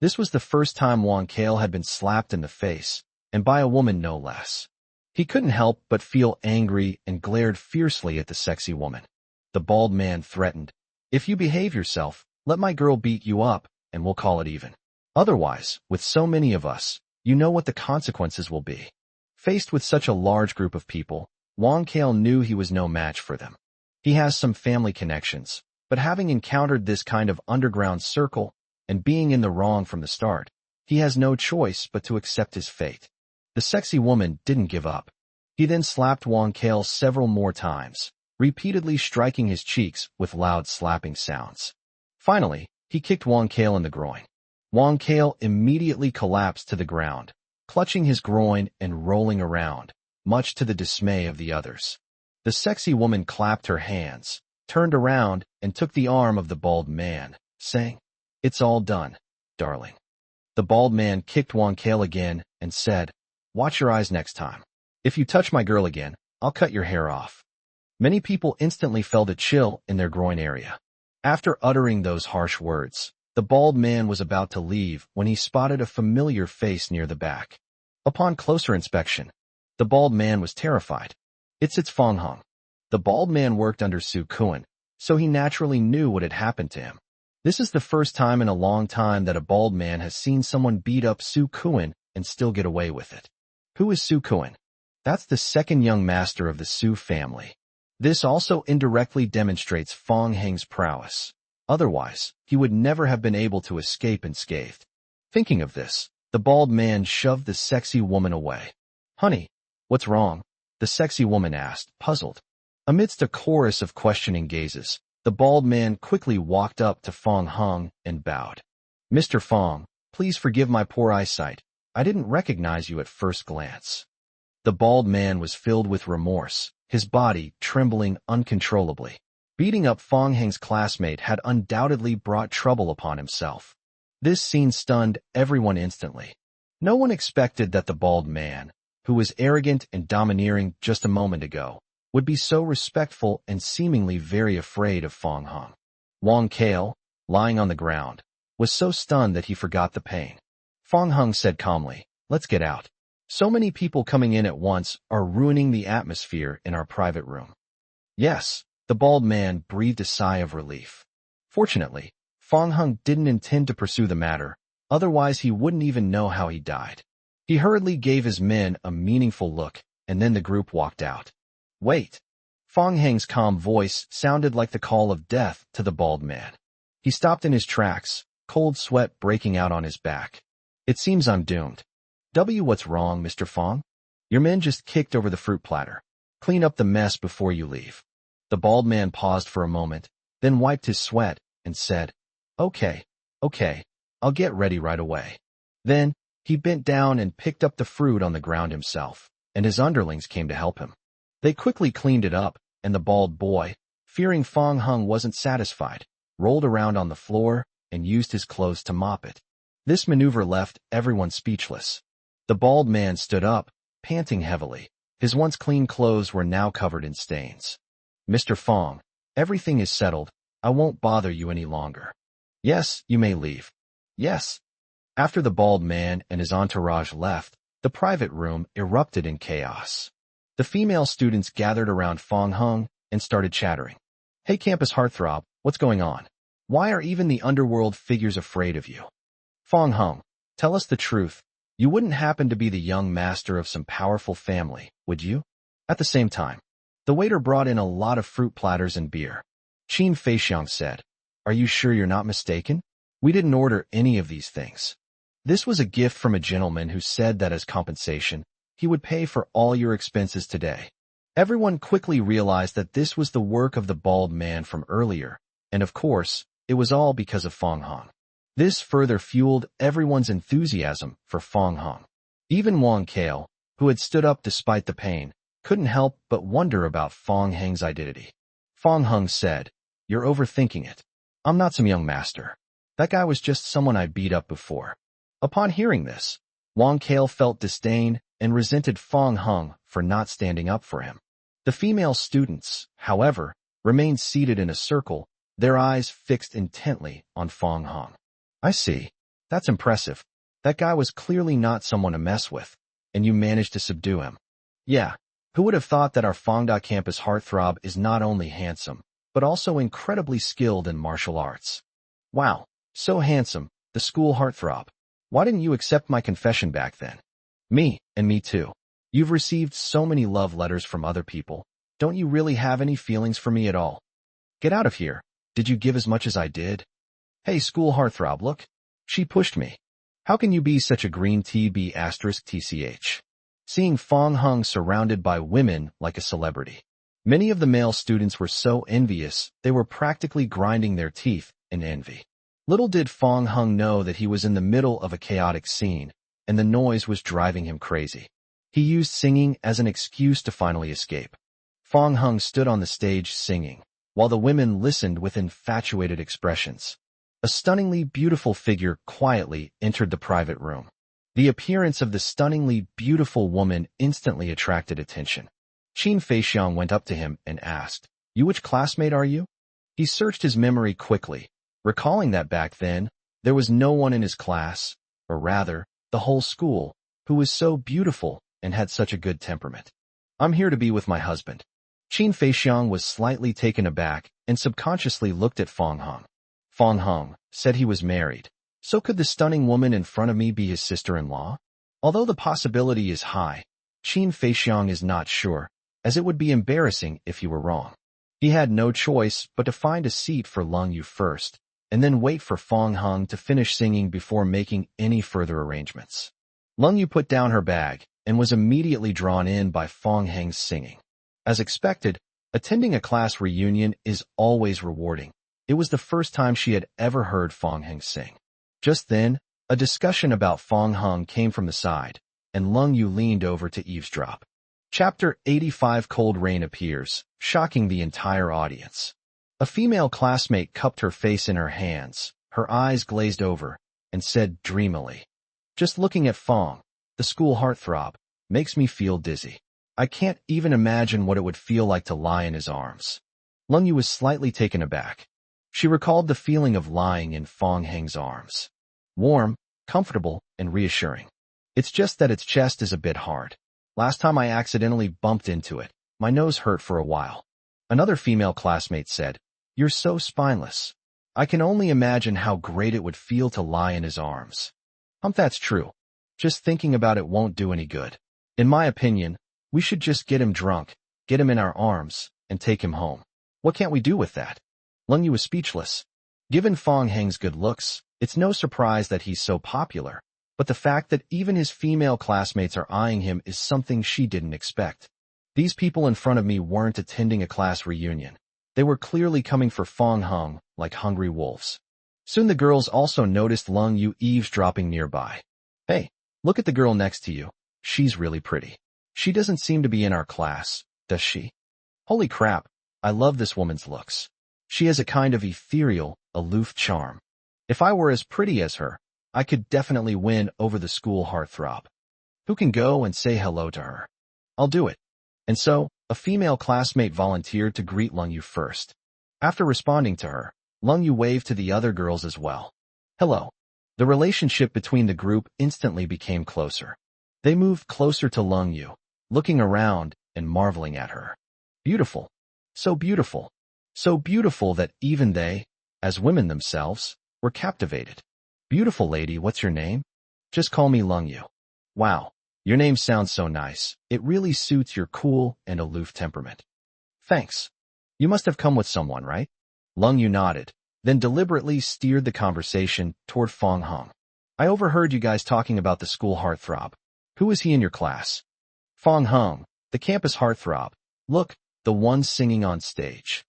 This was the first time Wong Kale had been slapped in the face, and by a woman no less. He couldn't help but feel angry and glared fiercely at the sexy woman. The bald man threatened, "If you behave yourself, let my girl beat you up, and we'll call it even. Otherwise, with so many of us, you know what the consequences will be." Faced with such a large group of people, Wong Kale knew he was no match for them. He has some family connections, but having encountered this kind of underground circle and being in the wrong from the start, he has no choice but to accept his fate. The sexy woman didn't give up. He then slapped Wong Kale several more times, repeatedly striking his cheeks with loud slapping sounds. Finally, he kicked Wong Kale in the groin. Wong Kale immediately collapsed to the ground, clutching his groin and rolling around, much to the dismay of the others. The sexy woman clapped her hands, turned around, and took the arm of the bald man, saying, "It's all done, darling." The bald man kicked Wong Kale again and said, "Watch your eyes next time. If you touch my girl again, I'll cut your hair off." Many people instantly felt a chill in their groin area. After uttering those harsh words, the bald man was about to leave when he spotted a familiar face near the back. Upon closer inspection, the bald man was terrified. It's Fong Hung. The bald man worked under Su Kuan, so he naturally knew what had happened to him. This is the first time in a long time that a bald man has seen someone beat up Su Kuan and still get away with it. Who is Su Kuan? That's the second young master of the Su family. This also indirectly demonstrates Fong Heng's prowess. Otherwise, he would never have been able to escape unscathed. Thinking of this, the bald man shoved the sexy woman away. "Honey, what's wrong?" the sexy woman asked, puzzled. Amidst a chorus of questioning gazes, the bald man quickly walked up to Fong Hung and bowed. "Mr. Fong, please forgive my poor eyesight. I didn't recognize you at first glance." The bald man was filled with remorse, his body trembling uncontrollably. Beating up Fong Heng's classmate had undoubtedly brought trouble upon himself. This scene stunned everyone instantly. No one expected that the bald man, who was arrogant and domineering just a moment ago, would be so respectful and seemingly very afraid of Fong Hung. Wong Kale, lying on the ground, was so stunned that he forgot the pain. Fong Hung said calmly, "Let's get out. So many people coming in at once are ruining the atmosphere in our private room." "Yes," the bald man breathed a sigh of relief. Fortunately, Fong Hung didn't intend to pursue the matter, otherwise he wouldn't even know how he died. He hurriedly gave his men a meaningful look, and then the group walked out. "Wait." Fong Heng's calm voice sounded like the call of death to the bald man. He stopped in his tracks, cold sweat breaking out on his back. "It seems I'm doomed." What's wrong, Mr. Fong? Your men just kicked over the fruit platter. Clean up the mess before you leave." The bald man paused for a moment, then wiped his sweat and said, Okay, I'll get ready right away." Then, he bent down and picked up the fruit on the ground himself, and his underlings came to help him. They quickly cleaned it up, and the bald boy, fearing Fong Hung wasn't satisfied, rolled around on the floor and used his clothes to mop it. This maneuver left everyone speechless. The bald man stood up, panting heavily. His once clean clothes were now covered in stains. "Mr. Fong, everything is settled. I won't bother you any longer. Yes, you may leave. Yes. After the bald man and his entourage left, the private room erupted in chaos. The female students gathered around Fong Hung and started chattering. Hey campus heartthrob, what's going on? Why are even the underworld figures afraid of you? Fong Hung, tell us the truth. You wouldn't happen to be the young master of some powerful family, would you? At the same time, the waiter brought in a lot of fruit platters and beer. Qin Feixiang said, Are you sure you're not mistaken? We didn't order any of these things. This was a gift from a gentleman who said that as compensation, he would pay for all your expenses today. Everyone quickly realized that this was the work of the bald man from earlier, and of course, it was all because of Fong Hung. This further fueled everyone's enthusiasm for Fong Hung. Even Wang Kale, who had stood up despite the pain, couldn't help but wonder about Fong Hung's identity. Fong Hung said, You're overthinking it. I'm not some young master. That guy was just someone I beat up before. Upon hearing this, Wang Kale felt disdain and resented Fong Hung for not standing up for him. The female students, however, remained seated in a circle, their eyes fixed intently on Fong Hung. I see. That's impressive. That guy was clearly not someone to mess with, and you managed to subdue him. Yeah, who would have thought that our Fongda campus heartthrob is not only handsome, but also incredibly skilled in martial arts. Wow, so handsome, the school heartthrob. Why didn't you accept my confession back then? Me, and me too. You've received so many love letters from other people. Don't you really have any feelings for me at all? Get out of here. Did you give as much as I did? Hey, school heartthrob, look. She pushed me. How can you be such a green TB*TCH? Seeing Fong Hung surrounded by women like a celebrity. Many of the male students were so envious, they were practically grinding their teeth in envy. Little did Fong Hung know that he was in the middle of a chaotic scene, and the noise was driving him crazy. He used singing as an excuse to finally escape. Fong Hung stood on the stage singing, while the women listened with infatuated expressions. A stunningly beautiful figure quietly entered the private room. The appearance of the stunningly beautiful woman instantly attracted attention. Qin Feixiang went up to him and asked, You which classmate are you? He searched his memory quickly, recalling that back then, there was no one in his class, or rather, the whole school, who was so beautiful and had such a good temperament. I'm here to be with my husband. Qin Feixiang was slightly taken aback and subconsciously looked at Fong Hung. Fong Hung said he was married. So could the stunning woman in front of me be his sister-in-law? Although the possibility is high, Qin Feixiang is not sure, as it would be embarrassing if he were wrong. He had no choice but to find a seat for Lung Yu first, and then wait for Fong Hung to finish singing before making any further arrangements. Lung Yu put down her bag and was immediately drawn in by Fong Hung's singing. As expected, attending a class reunion is always rewarding. It was the first time she had ever heard Fong Hung sing. Just then, a discussion about Fong Hung came from the side, and Lung Yu leaned over to eavesdrop. Chapter 85 Cold Rain appears, shocking the entire audience. A female classmate cupped her face in her hands, her eyes glazed over, and said dreamily, Just looking at Fong, the school heartthrob, makes me feel dizzy. I can't even imagine what it would feel like to lie in his arms. Lung Yu was slightly taken aback. She recalled the feeling of lying in Fong Hung's arms. Warm, comfortable, and reassuring. It's just that its chest is a bit hard. Last time I accidentally bumped into it, my nose hurt for a while. Another female classmate said, You're so spineless. I can only imagine how great it would feel to lie in his arms. That's true. Just thinking about it won't do any good. In my opinion, we should just get him drunk, get him in our arms, and take him home. What can't we do with that? Lung Yu was speechless. Given Fong Hung's good looks, it's no surprise that he's so popular, but the fact that even his female classmates are eyeing him is something she didn't expect. These people in front of me weren't attending a class reunion. They were clearly coming for Fong Hung like hungry wolves. Soon the girls also noticed Lung Yu eavesdropping nearby. Hey, look at the girl next to you. She's really pretty. She doesn't seem to be in our class, does she? Holy crap, I love this woman's looks. She has a kind of ethereal, aloof charm. If I were as pretty as her, I could definitely win over the school heartthrob. Who can go and say hello to her? I'll do it. And so, a female classmate volunteered to greet Lung Yu first. After responding to her, Lung Yu waved to the other girls as well. Hello. The relationship between the group instantly became closer. They moved closer to Lung Yu, looking around and marveling at her. Beautiful. So beautiful. So beautiful that even they, as women themselves, were captivated. Beautiful lady, what's your name? Just call me Lung Yu. Wow. Your name sounds so nice. It really suits your cool and aloof temperament. Thanks. You must have come with someone, right? Lung Yu nodded, then deliberately steered the conversation toward Fong Hung. I overheard you guys talking about the school heartthrob. Who is he in your class? Fong Hung, the campus heartthrob. Look, the one singing on stage.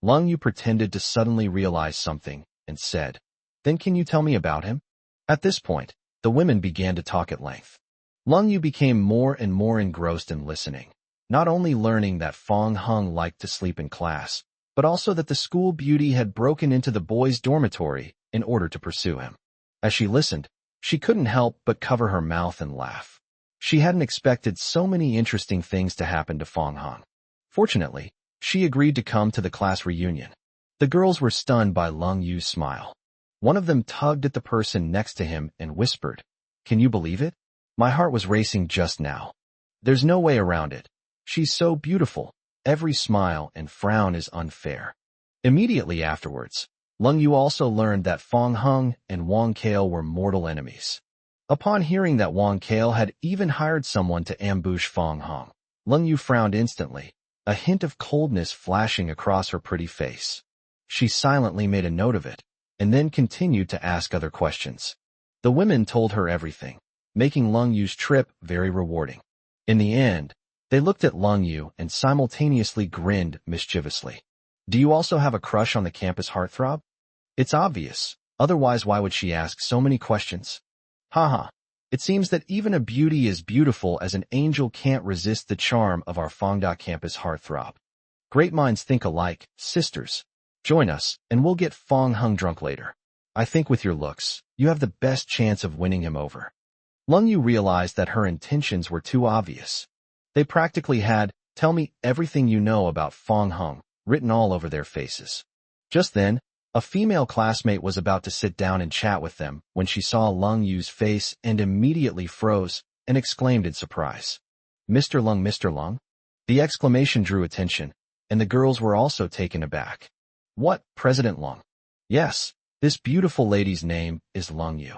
Lung Yu pretended to suddenly realize something and said, Then can you tell me about him? At this point, the women began to talk at length. Lung Yu became more and more engrossed in listening, not only learning that Fong Hung liked to sleep in class, but also that the school beauty had broken into the boys' dormitory in order to pursue him. As she listened, she couldn't help but cover her mouth and laugh. She hadn't expected so many interesting things to happen to Fong Hung. Fortunately, she agreed to come to the class reunion. The girls were stunned by Lung Yu's smile. One of them tugged at the person next to him and whispered, Can you believe it? My heart was racing just now. There's no way around it. She's so beautiful. Every smile and frown is unfair. Immediately afterwards, Lung Yu also learned that Fong Hung and Wang Kale were mortal enemies. Upon hearing that Wang Kale had even hired someone to ambush Fong Hung, Lung Yu frowned instantly, a hint of coldness flashing across her pretty face. She silently made a note of it, and then continued to ask other questions. The women told her everything, making Lung Yu's trip very rewarding. In the end, they looked at Lung Yu and simultaneously grinned mischievously. Do you also have a crush on the campus heartthrob? It's obvious, otherwise why would she ask so many questions? Haha, it seems that even a beauty as beautiful as an angel can't resist the charm of our Fongda campus heartthrob. Great minds think alike, sisters. Join us, and we'll get Fong Hung drunk later. I think with your looks, you have the best chance of winning him over. Lung Yu realized that her intentions were too obvious. They practically had, Tell me everything you know about Fong Hung, written all over their faces. Just then, a female classmate was about to sit down and chat with them when she saw Lung Yu's face and immediately froze and exclaimed in surprise. Mr. Lung, Mr. Lung? The exclamation drew attention, and the girls were also taken aback. What, President Lung? Yes, this beautiful lady's name is Lung Yu.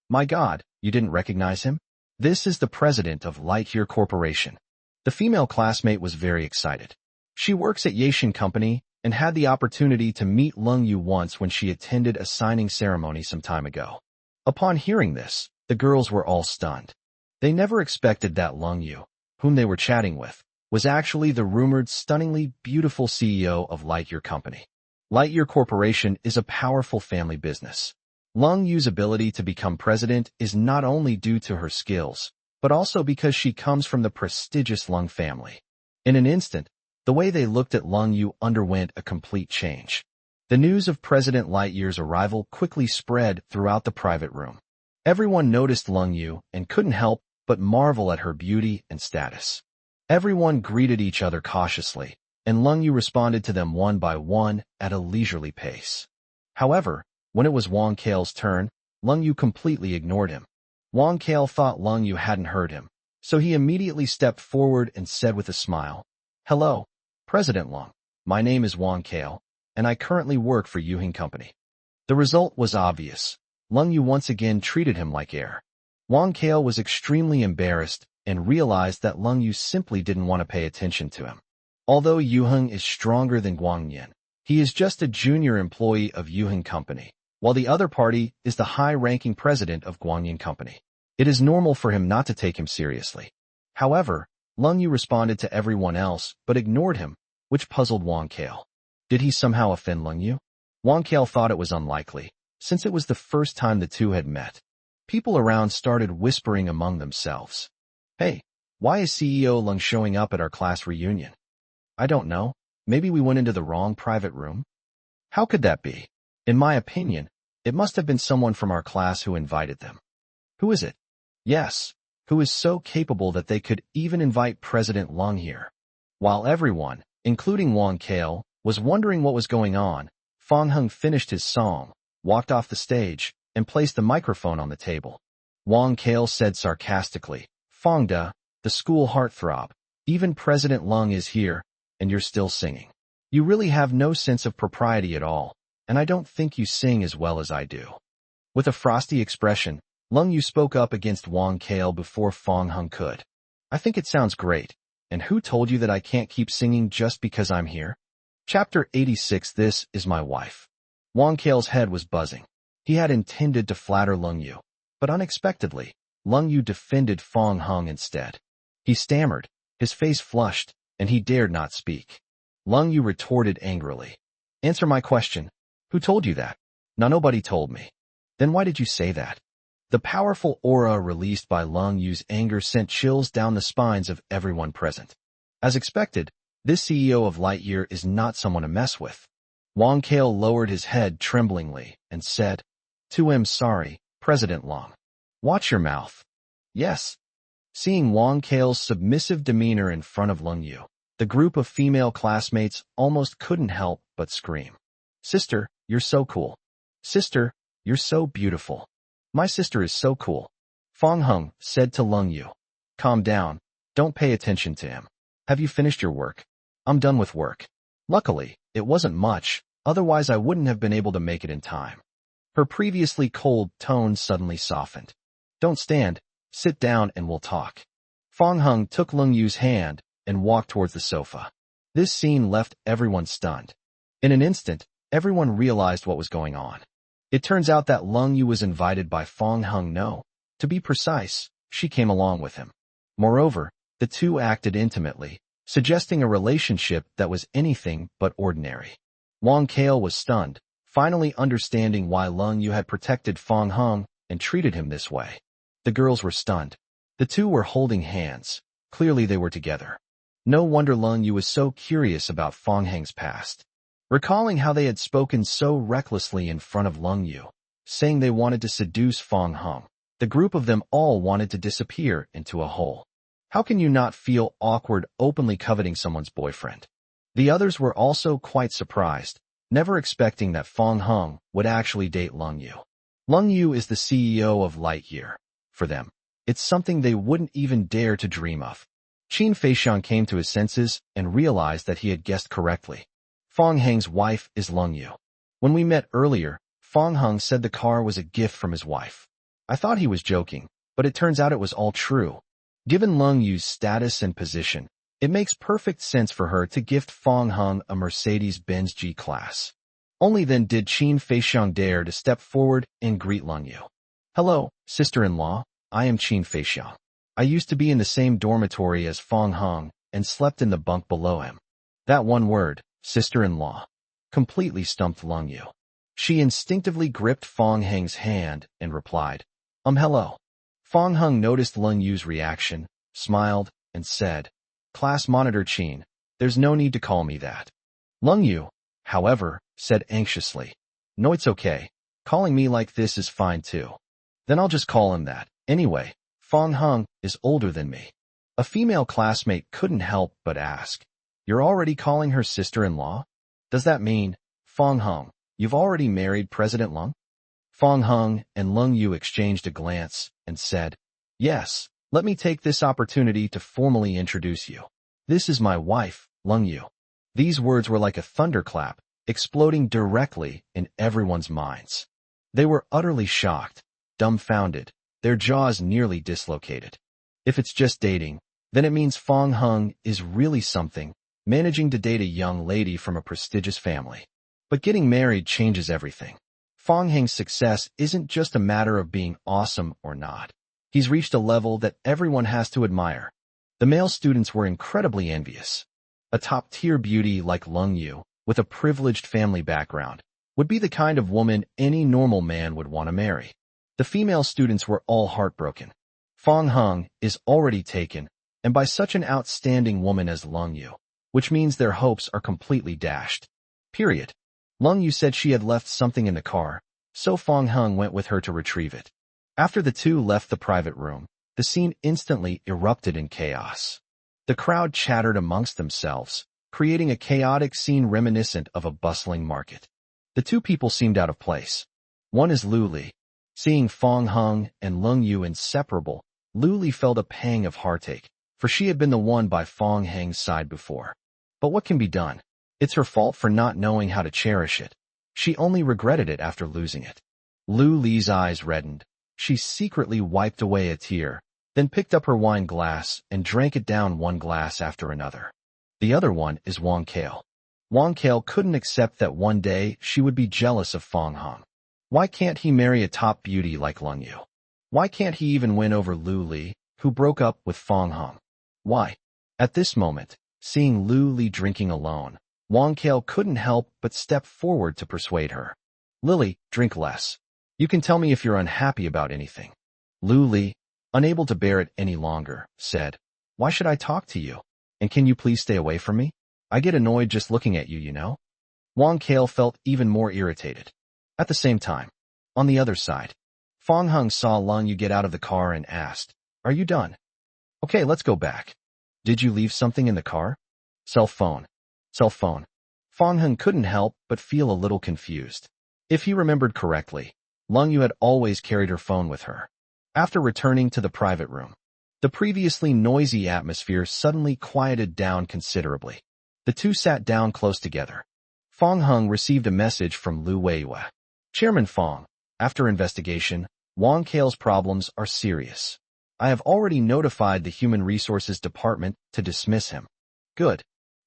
My God, you didn't recognize him? This is the president of Lightyear Corporation. The female classmate was very excited. She works at Yixin Company and had the opportunity to meet Lung Yu once when she attended a signing ceremony some time ago. Upon hearing this, the girls were all stunned. They never expected that Lung Yu, whom they were chatting with, was actually the rumored stunningly beautiful CEO of Lightyear Company. Lightyear Corporation is a powerful family business. Lung Yu's ability to become president is not only due to her skills, but also because she comes from the prestigious Lung family. In an instant, the way they looked at Lung Yu underwent a complete change. The news of President Lightyear's arrival quickly spread throughout the private room. Everyone noticed Lung Yu and couldn't help but marvel at her beauty and status. Everyone greeted each other cautiously, and Lung Yu responded to them one by one at a leisurely pace. However, when it was Wang Kale's turn, Lung Yu completely ignored him. Wang Kale thought Lung Yu hadn't heard him, so he immediately stepped forward and said with a smile, Hello, President Lung. My name is Wang Kale, and I currently work for Yixin Company. The result was obvious. Lung Yu once again treated him like air. Wang Kale was extremely embarrassed and realized that Lung Yu simply didn't want to pay attention to him. Although Yuheng is stronger than Guangyan, he is just a junior employee of Yixin Company, while the other party is the high-ranking president of Guangyan Company. It is normal for him not to take him seriously. However, Lung Yu responded to everyone else but ignored him, which puzzled Wang Kale. Did he somehow offend Lung Yu? Wang Kale thought it was unlikely, since it was the first time the two had met. People around started whispering among themselves. Hey, why is CEO Lung showing up at our class reunion? I don't know. Maybe we went into the wrong private room? How could that be? In my opinion, it must have been someone from our class who invited them. Who is it? Yes, who is so capable that they could even invite President Lung here. While everyone, including Wang Kale, was wondering what was going on, Fong Hung finished his song, walked off the stage, and placed the microphone on the table. Wang Kale said sarcastically, "Fong Da, the school heartthrob, even President Lung is here, and you're still singing. You really have no sense of propriety at all, and I don't think you sing as well as I do." With a frosty expression, Lung Yu spoke up against Wang Kale before Fong Hung could. "I think it sounds great. And who told you that I can't keep singing just because I'm here?" Chapter 86. This is my wife. Wang Kale's head was buzzing. He had intended to flatter Lung Yu, but unexpectedly, Lung Yu defended Fong Hung instead. He stammered, his face flushed, and he dared not speak. Lung Yu retorted angrily, "Answer my question. Who told you that?" "No, nobody told me." "Then why did you say that?" The powerful aura released by Lung Yu's anger sent chills down the spines of everyone present. As expected, this CEO of Lightyear is not someone to mess with. Wang Kale lowered his head tremblingly and said, "2M sorry, President Lung. Watch your mouth." "Yes." Seeing Wang Kale's submissive demeanor in front of Lung Yu, the group of female classmates almost couldn't help but scream. "Sister, you're so cool. Sister, you're so beautiful. My sister is so cool." Fong Hung said to Lung Yu, "Calm down. Don't pay attention to him. Have you finished your work?" "I'm done with work." Luckily, it wasn't much, otherwise I wouldn't have been able to make it in time. Her previously cold tone suddenly softened. "Don't stand. Sit down and we'll talk." Fong Hung took Lung Yu's hand and walked towards the sofa. This scene left everyone stunned. In an instant, everyone realized what was going on. It turns out that Lung Yu was invited by Fong Hung. No, to be precise, she came along with him. Moreover, the two acted intimately, suggesting a relationship that was anything but ordinary. Wang Kale was stunned, finally understanding why Lung Yu had protected Fong Hung and treated him this way. The girls were stunned. The two were holding hands. Clearly they were together. No wonder Lung Yu was so curious about Fong Hung's past. Recalling how they had spoken so recklessly in front of Lung Yu, saying they wanted to seduce Fong Hung, the group of them all wanted to disappear into a hole. How can you not feel awkward openly coveting someone's boyfriend? The others were also quite surprised, never expecting that Fong Hung would actually date Lung Yu. Lung Yu is the CEO of Lightyear. For them, it's something they wouldn't even dare to dream of. Qin Feixiang came to his senses and realized that he had guessed correctly. Fong Hung's wife is Lung Yu. When we met earlier, Fong Hung said the car was a gift from his wife. I thought he was joking, but it turns out it was all true. Given Lung Yu's status and position, it makes perfect sense for her to gift Fong Hung a Mercedes-Benz G-Class. Only then did Qin Feixiang dare to step forward and greet Lung Yu. "Hello, sister-in-law, I am Qin Feixiang. I used to be in the same dormitory as Fong Hung and slept in the bunk below him." That one word, sister-in-law, completely stumped Lung Yu. She instinctively gripped Fong Hung's hand and replied, Hello." Fong Hung noticed Lung Yu's reaction, smiled, and said, "Class monitor Qin, there's no need to call me that." Lung Yu, however, said anxiously, "No, it's okay. Calling me like this is fine too." "Then I'll just call him that. Anyway, Fong Hung is older than me." A female classmate couldn't help but ask, "You're already calling her sister-in-law? Does that mean, Fong Hung, you've already married President Lung?" Fong Hung and Lung Yu exchanged a glance and said, "Yes, let me take this opportunity to formally introduce you. This is my wife, Lung Yu." These words were like a thunderclap, exploding directly in everyone's minds. They were utterly shocked, dumbfounded, their jaws nearly dislocated. If it's just dating, then it means Fong Hung is really something, managing to date a young lady from a prestigious family. But getting married changes everything. Fong Hung's success isn't just a matter of being awesome or not. He's reached a level that everyone has to admire. The male students were incredibly envious. A top-tier beauty like Lung Yu, with a privileged family background, would be the kind of woman any normal man would want to marry. The female students were all heartbroken. Fong Hung is already taken, and by such an outstanding woman as Lung Yu, which means their hopes are completely dashed. Period. Lung Yu said she had left something in the car, so Fong Hung went with her to retrieve it. After the two left the private room, the scene instantly erupted in chaos. The crowd chattered amongst themselves, creating a chaotic scene reminiscent of a bustling market. The two people seemed out of place. One is Lu Li. Seeing Fong Hung and Lung Yu inseparable, Lu Li felt a pang of heartache, for she had been the one by Fong Hang's side before. But what can be done? It's her fault for not knowing how to cherish it. She only regretted it after losing it. Lu Li's eyes reddened. She secretly wiped away a tear, then picked up her wine glass and drank it down one glass after another. The other one is Wang Kale. Wang Kale couldn't accept that one day she would be jealous of Fong Hung. Why can't he marry a top beauty like Lung Yu? Why can't he even win over Lu Li, who broke up with Fong Hung? Why? At this moment, seeing Lu Li drinking alone, Wang Kale couldn't help but step forward to persuade her. Lily, drink less. You can tell me if you're unhappy about anything. Lu Li, unable to bear it any longer, said, Why should I talk to you? And can you please stay away from me? I get annoyed just looking at you, you know? Wang Kale felt even more irritated. At the same time, on the other side, Fong Hung saw Lung Yu get out of the car and asked, Are you done? Okay, let's go back. Did you leave something in the car? Cell phone. Cell phone. Fong Hung couldn't help but feel a little confused. If he remembered correctly, Lung Yu had always carried her phone with her. After returning to the private room, the previously noisy atmosphere suddenly quieted down considerably. The two sat down close together. Fong Hung received a message from Lu Weiyue. Chairman Fong, after investigation, Wang Kale's problems are serious. I have already notified the Human Resources Department to dismiss him. Good.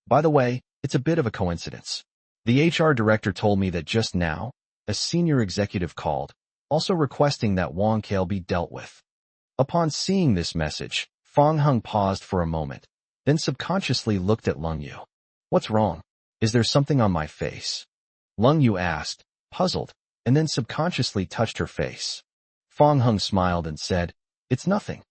By the way, it's a bit of a coincidence. The HR director told me that just now, a senior executive called, also requesting that Wang Kale be dealt with. Upon seeing this message, Fong Hung paused for a moment, then subconsciously looked at Lung Yu. What's wrong? Is there something on my face? Lung Yu asked, puzzled, and then subconsciously touched her face. Fong Hung smiled and said, It's nothing.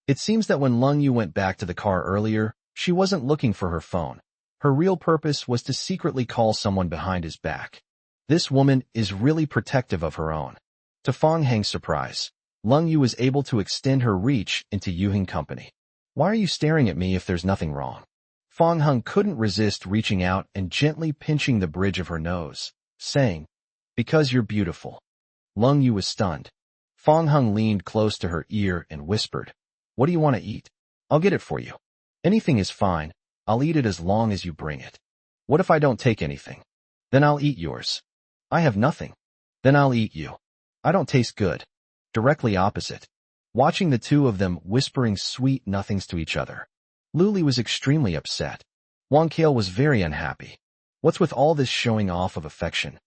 It seems that when Lung Yu went back to the car earlier, she wasn't looking for her phone. Her real purpose was to secretly call someone behind his back. This woman is really protective of her own. To Fong Hang's surprise, Lung Yu was able to extend her reach into Yuhing Company. Why are you staring at me if there's nothing wrong? Fong Hung couldn't resist reaching out and gently pinching the bridge of her nose, saying, Because you're beautiful. Lung Yu was stunned. Fong Hung leaned close to her ear and whispered, What do you want to eat? I'll get it for you. Anything is fine. I'll eat it as long as you bring it. What if I don't take anything? Then I'll eat yours. I have nothing. Then I'll eat you. I don't taste good. Directly opposite. Watching the two of them whispering sweet nothings to each other, Lu Li was extremely upset. Wang Kale was very unhappy. What's with all this showing off of affection?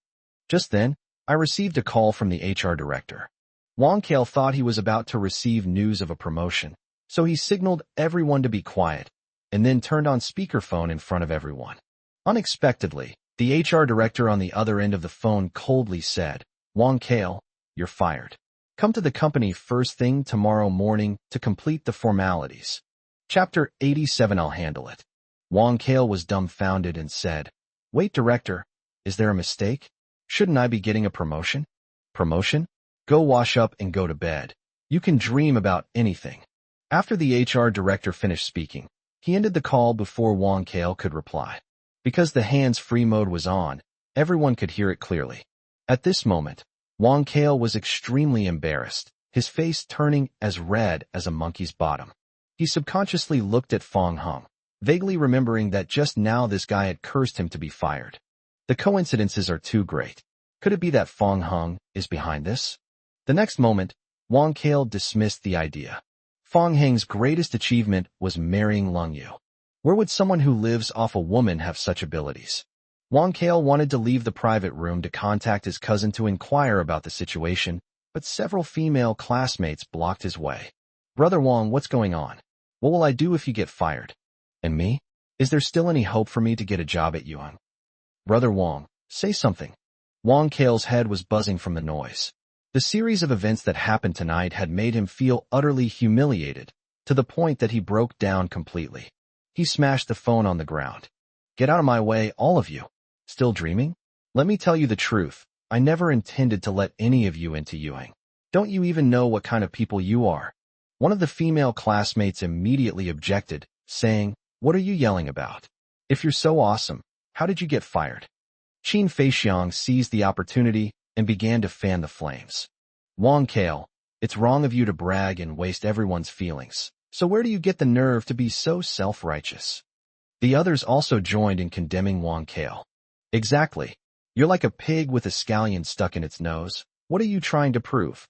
Just then, I received a call from the HR director. Wang Kale thought he was about to receive news of a promotion, so he signaled everyone to be quiet, and then turned on speakerphone in front of everyone. Unexpectedly, the HR director on the other end of the phone coldly said, Wang Kale, you're fired. Come to the company first thing tomorrow morning to complete the formalities. Chapter 87 I'll handle it. Wang Kale was dumbfounded and said, Wait, director, is there a mistake? Shouldn't I be getting a promotion? Promotion? Go wash up and go to bed. You can dream about anything. After the HR director finished speaking, he ended the call before Wang Kale could reply. Because the hands-free mode was on, everyone could hear it clearly. At this moment, Wang Kale was extremely embarrassed, his face turning as red as a monkey's bottom. He subconsciously looked at Fong Hung, vaguely remembering that just now this guy had cursed him to be fired. The coincidences are too great. Could it be that Fong Hung is behind this? The next moment, Wang Kale dismissed the idea. Fong Hang's greatest achievement was marrying Lung Yu. Where would someone who lives off a woman have such abilities? Wang Kale wanted to leave the private room to contact his cousin to inquire about the situation, but several female classmates blocked his way. Brother Wang, what's going on? What will I do if you get fired? And me? Is there still any hope for me to get a job at Yuan? Brother Wang, say something. Wang Kale's head was buzzing from the noise. The series of events that happened tonight had made him feel utterly humiliated, to the point that he broke down completely. He smashed the phone on the ground. Get out of my way, all of you. Still dreaming? Let me tell you the truth. I never intended to let any of you into Yuan. Don't you even know what kind of people you are? One of the female classmates immediately objected, saying, What are you yelling about? If you're so awesome, how did you get fired? Qin Feixiang seized the opportunity and began to fan the flames. Wang Kale, it's wrong of you to brag and waste everyone's feelings. So where do you get the nerve to be so self-righteous? The others also joined in condemning Wang Kale. Exactly. You're like a pig with a scallion stuck in its nose. What are you trying to prove?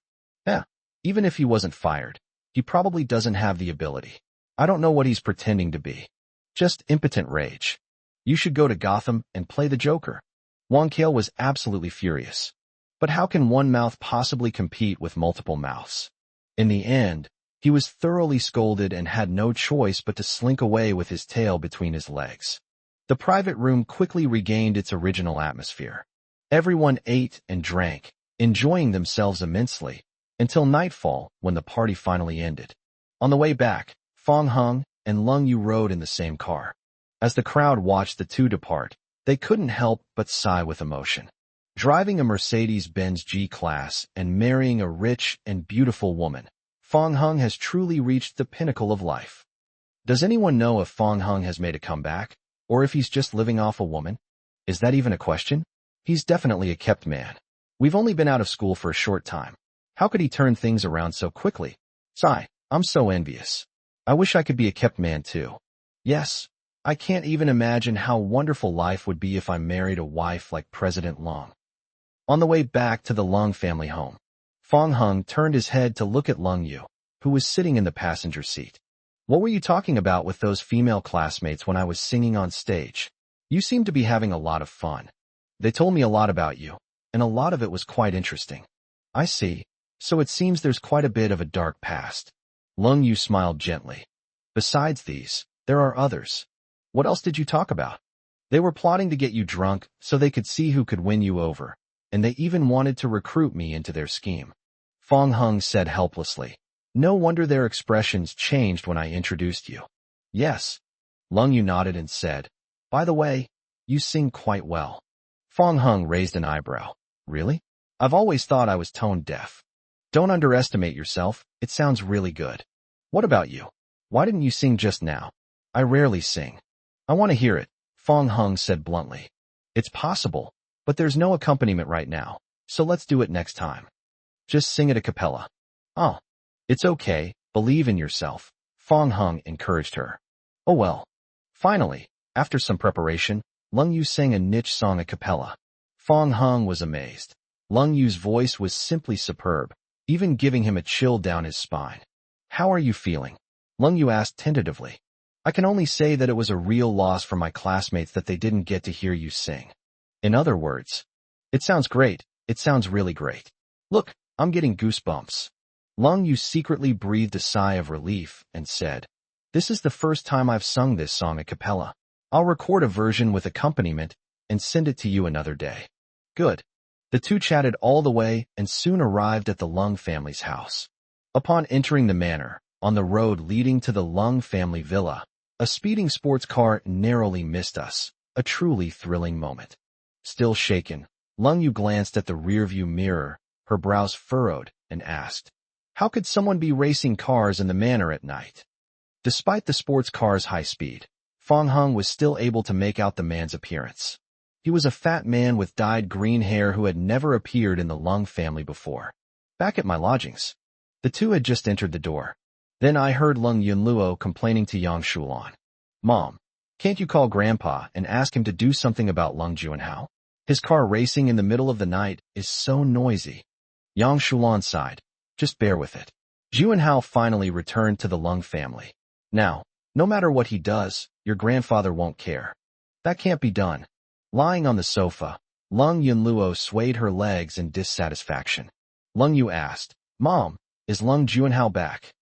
Even if he wasn't fired, he probably doesn't have the ability. I don't know what he's pretending to be. Just impotent rage. You should go to Gotham and play the Joker. Wang Kale was absolutely furious. But how can one mouth possibly compete with multiple mouths? In the end, he was thoroughly scolded and had no choice but to slink away with his tail between his legs. The private room quickly regained its original atmosphere. Everyone ate and drank, enjoying themselves immensely, until nightfall when the party finally ended. On the way back, Fong Hung and Lung Yu rode in the same car. As the crowd watched the two depart, they couldn't help but sigh with emotion. Driving a Mercedes-Benz G-Class and marrying a rich and beautiful woman, Fong Hung has truly reached the pinnacle of life. Does anyone know if Fong Hung has made a comeback, or if he's just living off a woman? Is that even a question? He's definitely a kept man. We've only been out of school for a short time. How could he turn things around so quickly? Sigh, I'm so envious. I wish I could be a kept man too. Yes, I can't even imagine how wonderful life would be if I married a wife like President Long. On the way back to the Lung family home, Fong Hung turned his head to look at Lung Yu, who was sitting in the passenger seat. What were you talking about with those female classmates when I was singing on stage? You seem to be having a lot of fun. They told me a lot about you, and a lot of it was quite interesting. I see. So it seems there's quite a bit of a dark past. Lung Yu smiled gently. Besides these, there are others. What else did you talk about? They were plotting to get you drunk so they could see who could win you over, and they even wanted to recruit me into their scheme. Fong Hung said helplessly. No wonder their expressions changed when I introduced you. Yes. Lung Yu nodded and said, by the way, you sing quite well. Fong Hung raised an eyebrow. Really? I've always thought I was tone deaf. Don't underestimate yourself, it sounds really good. What about you? Why didn't you sing just now? I rarely sing. I want to hear it, Fong Hung said bluntly. It's possible, but there's no accompaniment right now, so let's do it next time. Just sing it a cappella. Oh, it's okay, believe in yourself, Fong Hung encouraged her. Oh well. Finally, after some preparation, Lung Yu sang a niche song a cappella. Fong Hung was amazed. Lung Yu's voice was simply superb, even giving him a chill down his spine. How are you feeling? Lung Yu asked tentatively. I can only say that it was a real loss for my classmates that they didn't get to hear you sing. In other words, it sounds great. It sounds really great. Look, I'm getting goosebumps. Lung Yu secretly breathed a sigh of relief and said, this is the first time I've sung this song a cappella. I'll record a version with accompaniment and send it to you another day. Good. The two chatted all the way and soon arrived at the Lung family's house. Upon entering the manor, on the road leading to the Lung family villa, a speeding sports car narrowly missed us, a truly thrilling moment. Still shaken, Lung Yu glanced at the rearview mirror, her brows furrowed, and asked, how could someone be racing cars in the manor at night? Despite the sports car's high speed, Fong Hung was still able to make out the man's appearance. He was a fat man with dyed green hair who had never appeared in the Lung family before. Back at my lodgings. The two had just entered the door. Then I heard Lung Yunluo complaining to Yang Shulan. Mom, can't you call Grandpa and ask him to do something about Lung Juanhao? His car racing in the middle of the night is so noisy. Yang Shulan sighed. Just bear with it. Juanhao finally returned to the Lung family. Now, no matter what he does, your grandfather won't care. That can't be done. Lying on the sofa, Lung Yunluo swayed her legs in dissatisfaction. Lung Yu asked, Mom, is Lung Juanhao back?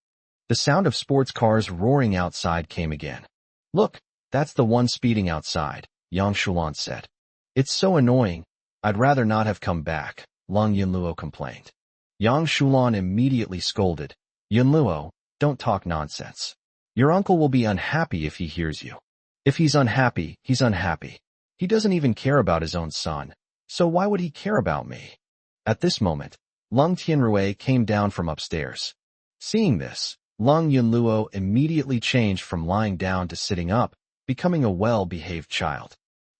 The sound of sports cars roaring outside came again. Look, that's the one speeding outside, Yang Shulan said. It's so annoying. I'd rather not have come back, Lung Yunluo complained. Yang Shulan immediately scolded. Yunluo, don't talk nonsense. Your uncle will be unhappy if he hears you. If he's unhappy, he's unhappy. He doesn't even care about his own son, so why would he care about me? At this moment, Lung Tianrui came down from upstairs. Seeing this, Lung Yunluo immediately changed from lying down to sitting up, becoming a well-behaved child.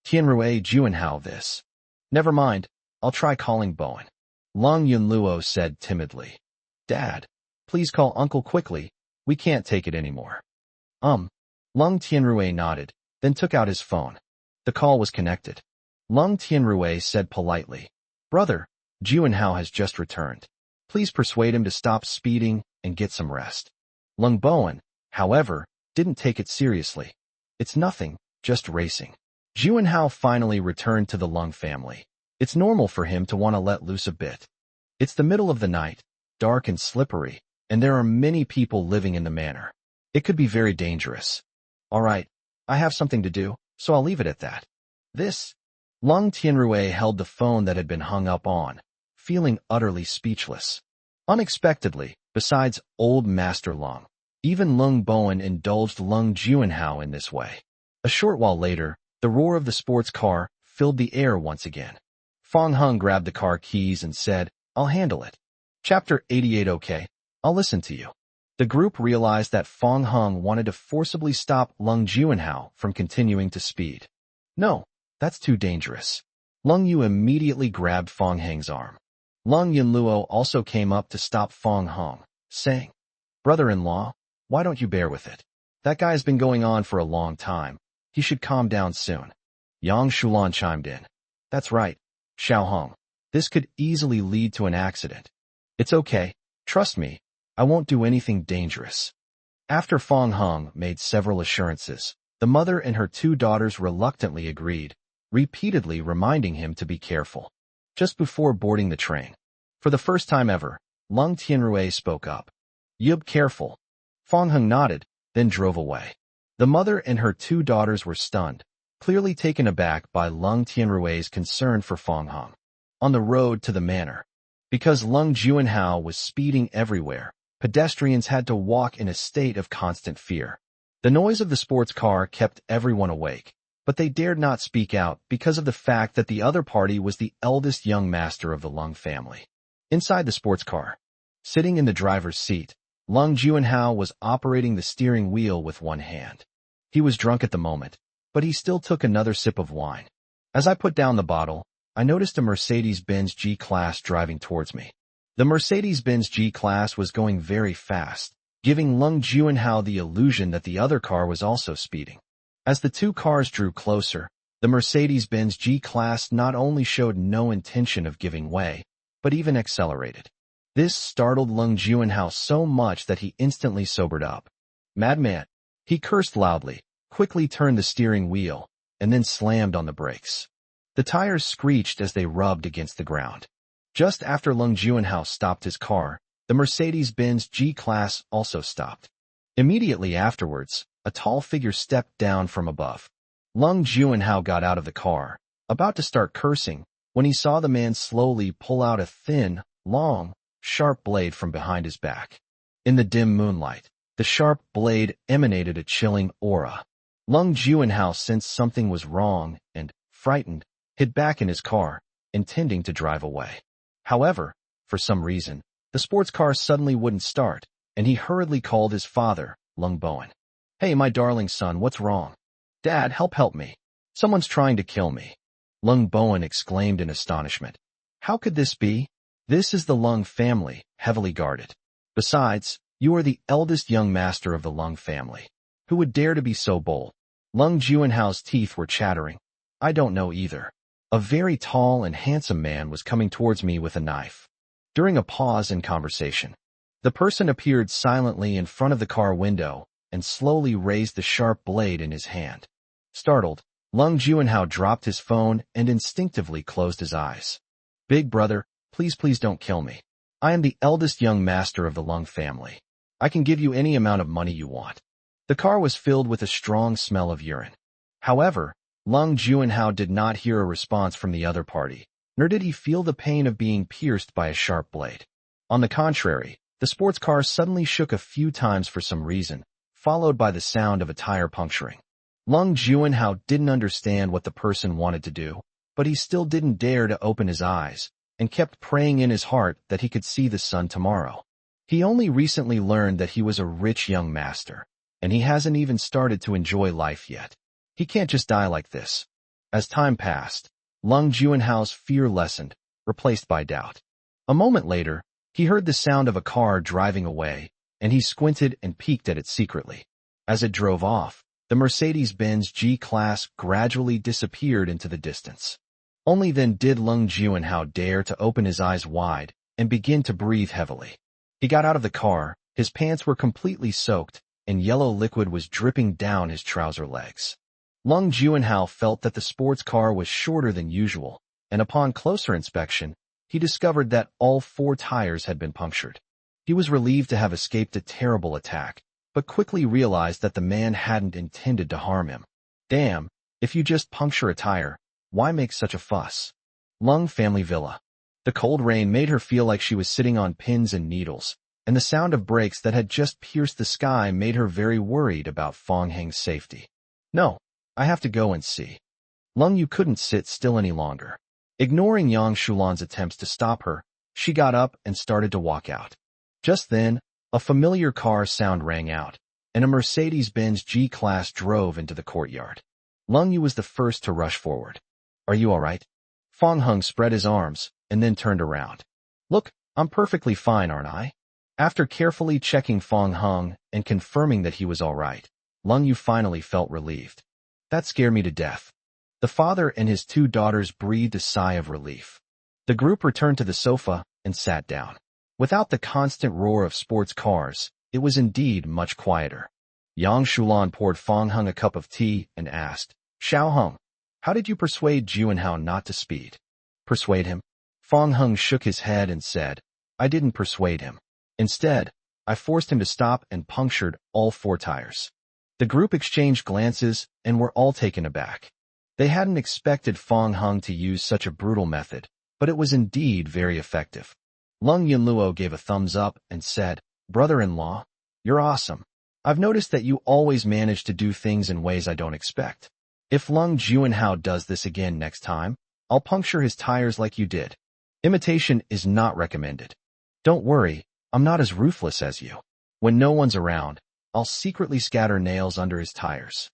Tianrui Juanhao this. Never mind, I'll try calling Bowen. Lung Yunluo said timidly. Dad, please call Uncle quickly, we can't take it anymore. Lung Tianrui nodded, then took out his phone. The call was connected. Lung Tianrui said politely, Brother, Juanhao has just returned. Please persuade him to stop speeding and get some rest. Lung Bowen, however, didn't take it seriously. It's nothing, just racing. Juanhao finally returned to the Lung family. It's normal for him to want to let loose a bit. It's the middle of the night, dark and slippery, and there are many people living in the manor. It could be very dangerous. All right, I have something to do, so I'll leave it at that. Lung Tianrui held the phone that had been hung up on, feeling utterly speechless. Unexpectedly, besides old Master Lung, even Lung Bowen indulged Lung Juanhao in this way. A short while later, the roar of the sports car filled the air once again. Fong Hung grabbed the car keys and said, I'll handle it. Chapter 88. Okay, I'll listen to you. The group realized that Fong Hung wanted to forcibly stop Lung Juanhao from continuing to speed. No, that's too dangerous. Lung Yu immediately grabbed Fong Hung's arm. Lung Yunluo also came up to stop Fong Hung, saying, Brother-in-law, why don't you bear with it? That guy's been going on for a long time. He should calm down soon. Yang Shulan chimed in. That's right, Xiao Hong. This could easily lead to an accident. It's okay, trust me, I won't do anything dangerous. After Fong Hung made several assurances, the mother and her two daughters reluctantly agreed, repeatedly reminding him to be careful. Just before boarding the train, for the first time ever, Lung Tianrui spoke up. Yub, careful. Fong Hung nodded, then drove away. The mother and her two daughters were stunned, clearly taken aback by Lung Tianrui's concern for Fong Hung. On the road to the manor, because Lung Juanhao was speeding everywhere, pedestrians had to walk in a state of constant fear. The noise of the sports car kept everyone awake, but they dared not speak out because of the fact that the other party was the eldest young master of the Lung family. Inside the sports car, sitting in the driver's seat, Lung Juanhao was operating the steering wheel with one hand. He was drunk at the moment, but he still took another sip of wine. As I put down the bottle, I noticed a Mercedes-Benz G-Class driving towards me. The Mercedes-Benz G-Class was going very fast, giving Lung Juanhao the illusion that the other car was also speeding. As the two cars drew closer, the Mercedes-Benz G-Class not only showed no intention of giving way, but even accelerated. This startled Lung Juanhao so much that he instantly sobered up. Madman! He cursed loudly, quickly turned the steering wheel, and then slammed on the brakes. The tires screeched as they rubbed against the ground. Just after Lung Juanhao stopped his car, the Mercedes-Benz G-Class also stopped. Immediately afterwards, a tall figure stepped down from above. Lung Juanhao got out of the car, about to start cursing, when he saw the man slowly pull out a thin, long, sharp blade from behind his back. In the dim moonlight, the sharp blade emanated a chilling aura. Lung Juanhao sensed something was wrong and, frightened, hid back in his car, intending to drive away. However, for some reason, the sports car suddenly wouldn't start, and he hurriedly called his father, Lung Bowen. Hey, my darling son, what's wrong? Dad, help me. Someone's trying to kill me. Lung Bowen exclaimed in astonishment. How could this be? This is the Lung family, heavily guarded. Besides, you are the eldest young master of the Lung family. Who would dare to be so bold? Lung Juanhao's teeth were chattering. I don't know either. A very tall and handsome man was coming towards me with a knife. During a pause in conversation, the person appeared silently in front of the car window and slowly raised the sharp blade in his hand. Startled, Lung Juanhao dropped his phone and instinctively closed his eyes. Big brother, please don't kill me. I am the eldest young master of the Lung family. I can give you any amount of money you want. The car was filled with a strong smell of urine. However, Lung Juanhao did not hear a response from the other party, nor did he feel the pain of being pierced by a sharp blade. On the contrary, the sports car suddenly shook a few times for some reason, followed by the sound of a tire puncturing. Lung Juanhao didn't understand what the person wanted to do, but he still didn't dare to open his eyes, and kept praying in his heart that he could see the sun tomorrow. He only recently learned that he was a rich young master, and he hasn't even started to enjoy life yet. He can't just die like this. As time passed, Lung Juanhao's fear lessened, replaced by doubt. A moment later, he heard the sound of a car driving away, and he squinted and peeked at it secretly. As it drove off, the Mercedes-Benz G-Class gradually disappeared into the distance. Only then did Lung Juanhao dare to open his eyes wide and begin to breathe heavily. He got out of the car, his pants were completely soaked, and yellow liquid was dripping down his trouser legs. Lung Juanhao felt that the sports car was shorter than usual, and upon closer inspection, he discovered that all 4 tires had been punctured. He was relieved to have escaped a terrible attack, but quickly realized that the man hadn't intended to harm him. Damn, if you just puncture a tire, why make such a fuss? Lung family villa. The cold rain made her feel like she was sitting on pins and needles, and the sound of brakes that had just pierced the sky made her very worried about Fong Heng's safety. No, I have to go and see. Lung Yu couldn't sit still any longer. Ignoring Yang Shulan's attempts to stop her, she got up and started to walk out. Just then, a familiar car sound rang out, and a Mercedes-Benz G-Class drove into the courtyard. Lung Yu was the first to rush forward. Are you all right? Fong Heng spread his arms, and then turned around. Look, I'm perfectly fine, aren't I? After carefully checking Fong Heng and confirming that he was all right, Lung Yu finally felt relieved. That scared me to death. The father and his 2 daughters breathed a sigh of relief. The group returned to the sofa and sat down. Without the constant roar of sports cars, it was indeed much quieter. Yang Shulan poured Fong Heng a cup of tea and asked, Xiao Heng, how did you persuade Juanhao not to speed? Persuade him? Fong Heng shook his head and said, I didn't persuade him. Instead, I forced him to stop and punctured all 4 tires. The group exchanged glances and were all taken aback. They hadn't expected Fong Heng to use such a brutal method, but it was indeed very effective. Lung Yunluo gave a thumbs up and said, Brother-in-law, you're awesome. I've noticed that you always manage to do things in ways I don't expect. If Lung Juanhao does this again next time, I'll puncture his tires like you did. Imitation is not recommended. Don't worry, I'm not as ruthless as you. When no one's around, I'll secretly scatter nails under his tires.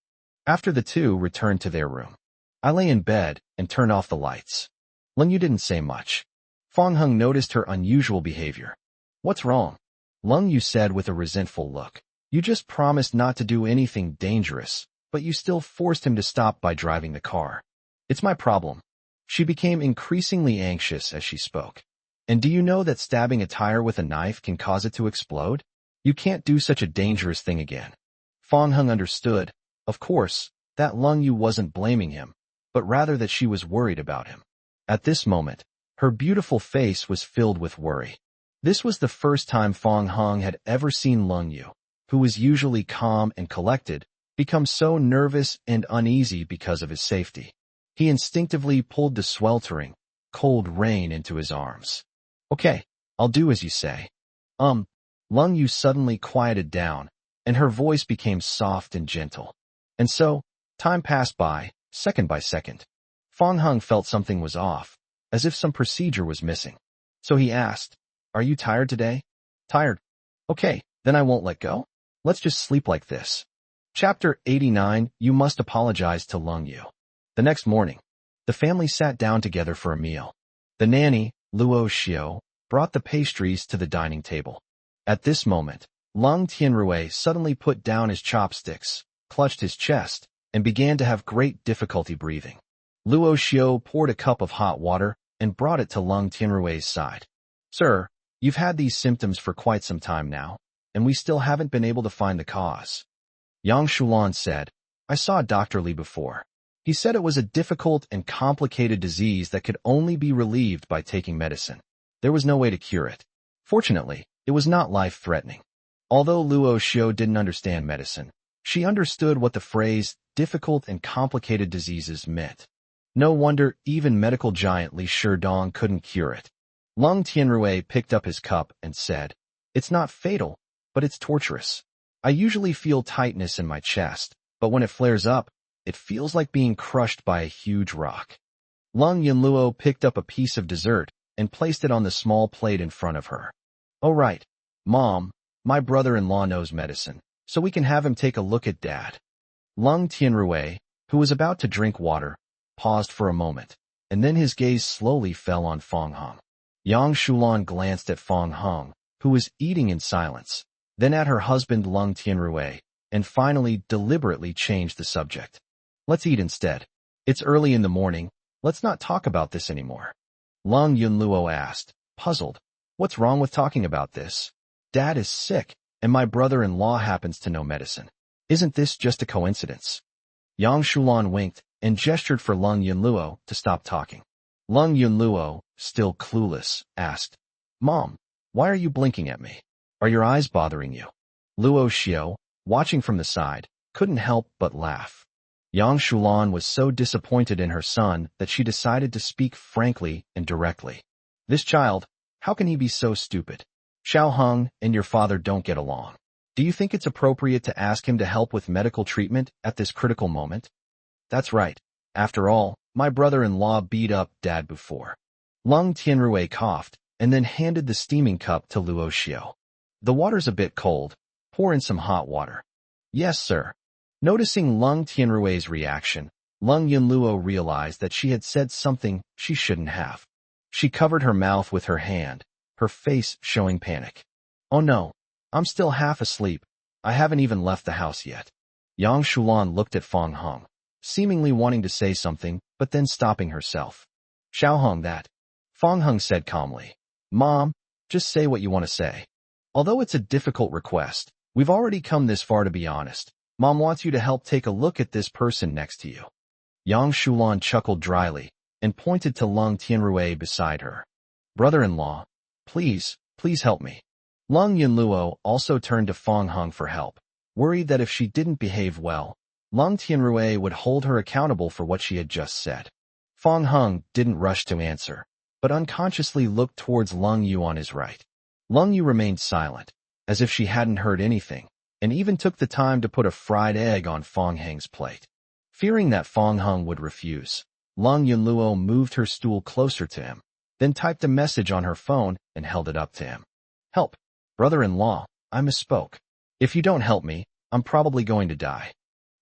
After the 2 returned to their room, I lay in bed and turned off the lights. Lung Yu didn't say much. Fong Heng noticed her unusual behavior. What's wrong? Lung Yu said with a resentful look. You just promised not to do anything dangerous, but you still forced him to stop by driving the car. It's my problem. She became increasingly anxious as she spoke. And do you know that stabbing a tire with a knife can cause it to explode? You can't do such a dangerous thing again. Fong Heng understood, of course, that Lung Yu wasn't blaming him, but rather that she was worried about him. At this moment, her beautiful face was filled with worry. This was the first time Fong Heng had ever seen Lung Yu, who was usually calm and collected, become so nervous and uneasy because of his safety. He instinctively pulled the sweltering, cold rain into his arms. Okay, I'll do as you say. Lung Yu suddenly quieted down, and her voice became soft and gentle. And so, time passed by, second by second. Fong Heng felt something was off, as if some procedure was missing. So he asked, Are you tired today? Tired? Okay, then I won't let go. Let's just sleep like this. Chapter 89, You Must Apologize to Lung Yu. The next morning, the family sat down together for a meal. The nanny, Luo Xiao, brought the pastries to the dining table. At this moment, Lung Tianrui suddenly put down his chopsticks, clutched his chest, and began to have great difficulty breathing. Luo Xiao poured a cup of hot water and brought it to Lung Tianrui's side. Sir, you've had these symptoms for quite some time now, and we still haven't been able to find the cause. Yang Shulan said, I saw Dr. Li before. He said it was a difficult and complicated disease that could only be relieved by taking medicine. There was no way to cure it. Fortunately, it was not life-threatening. Although Luo Xiao didn't understand medicine, she understood what the phrase difficult and complicated diseases meant. No wonder even medical giant Li Shidong couldn't cure it. Lung Tianrui picked up his cup and said, It's not fatal, but it's torturous. I usually feel tightness in my chest, but when it flares up, it feels like being crushed by a huge rock. Lung Yunluo picked up a piece of dessert and placed it on the small plate in front of her. Oh right, Mom, my brother-in-law knows medicine, so we can have him take a look at Dad. Lung Tianrui, who was about to drink water, paused for a moment, and then his gaze slowly fell on Fong Hung. Yang Shulan glanced at Fong Hung, who was eating in silence, then at her husband Lung Tianrui, and finally deliberately changed the subject. Let's eat instead. It's early in the morning, let's not talk about this anymore. Lung Yunluo asked, puzzled. What's wrong with talking about this? Dad is sick, and my brother-in-law happens to know medicine. Isn't this just a coincidence? Yang Shulan winked and gestured for Lung Yunluo to stop talking. Lung Yunluo, still clueless, asked, Mom, why are you blinking at me? Are your eyes bothering you? Luo Xiao, watching from the side, couldn't help but laugh. Yang Shulan was so disappointed in her son that she decided to speak frankly and directly. This child, how can he be so stupid? Xiao Hung and your father don't get along. Do you think it's appropriate to ask him to help with medical treatment at this critical moment? That's right. After all, my brother-in-law beat up Dad before. Lung Tianrui coughed and then handed the steaming cup to Luo Xiao. The water's a bit cold. Pour in some hot water. Yes, sir. Noticing Lung Tianrui's reaction, Lung Yunluo realized that she had said something she shouldn't have. She covered her mouth with her hand, her face showing panic. Oh no, I'm still half asleep. I haven't even left the house yet. Yang Shulan looked at Fong Hung, seemingly wanting to say something, but then stopping herself. Xiao Hung that. Fong Hung said calmly. Mom, just say what you want to say. Although it's a difficult request, we've already come this far to be honest. Mom wants you to help take a look at this person next to you. Yang Shulan chuckled dryly and pointed to Lung Tianrui beside her. Brother-in-law, please help me. Lung Yunluo also turned to Fong Hung for help, worried that if she didn't behave well, Lung Tianrui would hold her accountable for what she had just said. Fong Hung didn't rush to answer, but unconsciously looked towards Lung Yu on his right. Lung Yu remained silent, as if she hadn't heard anything, and even took the time to put a fried egg on Fong Hung's plate. Fearing that Fong Hung would refuse, Lung Yunluo moved her stool closer to him, then typed a message on her phone and held it up to him. Help, brother-in-law, I misspoke. If you don't help me, I'm probably going to die.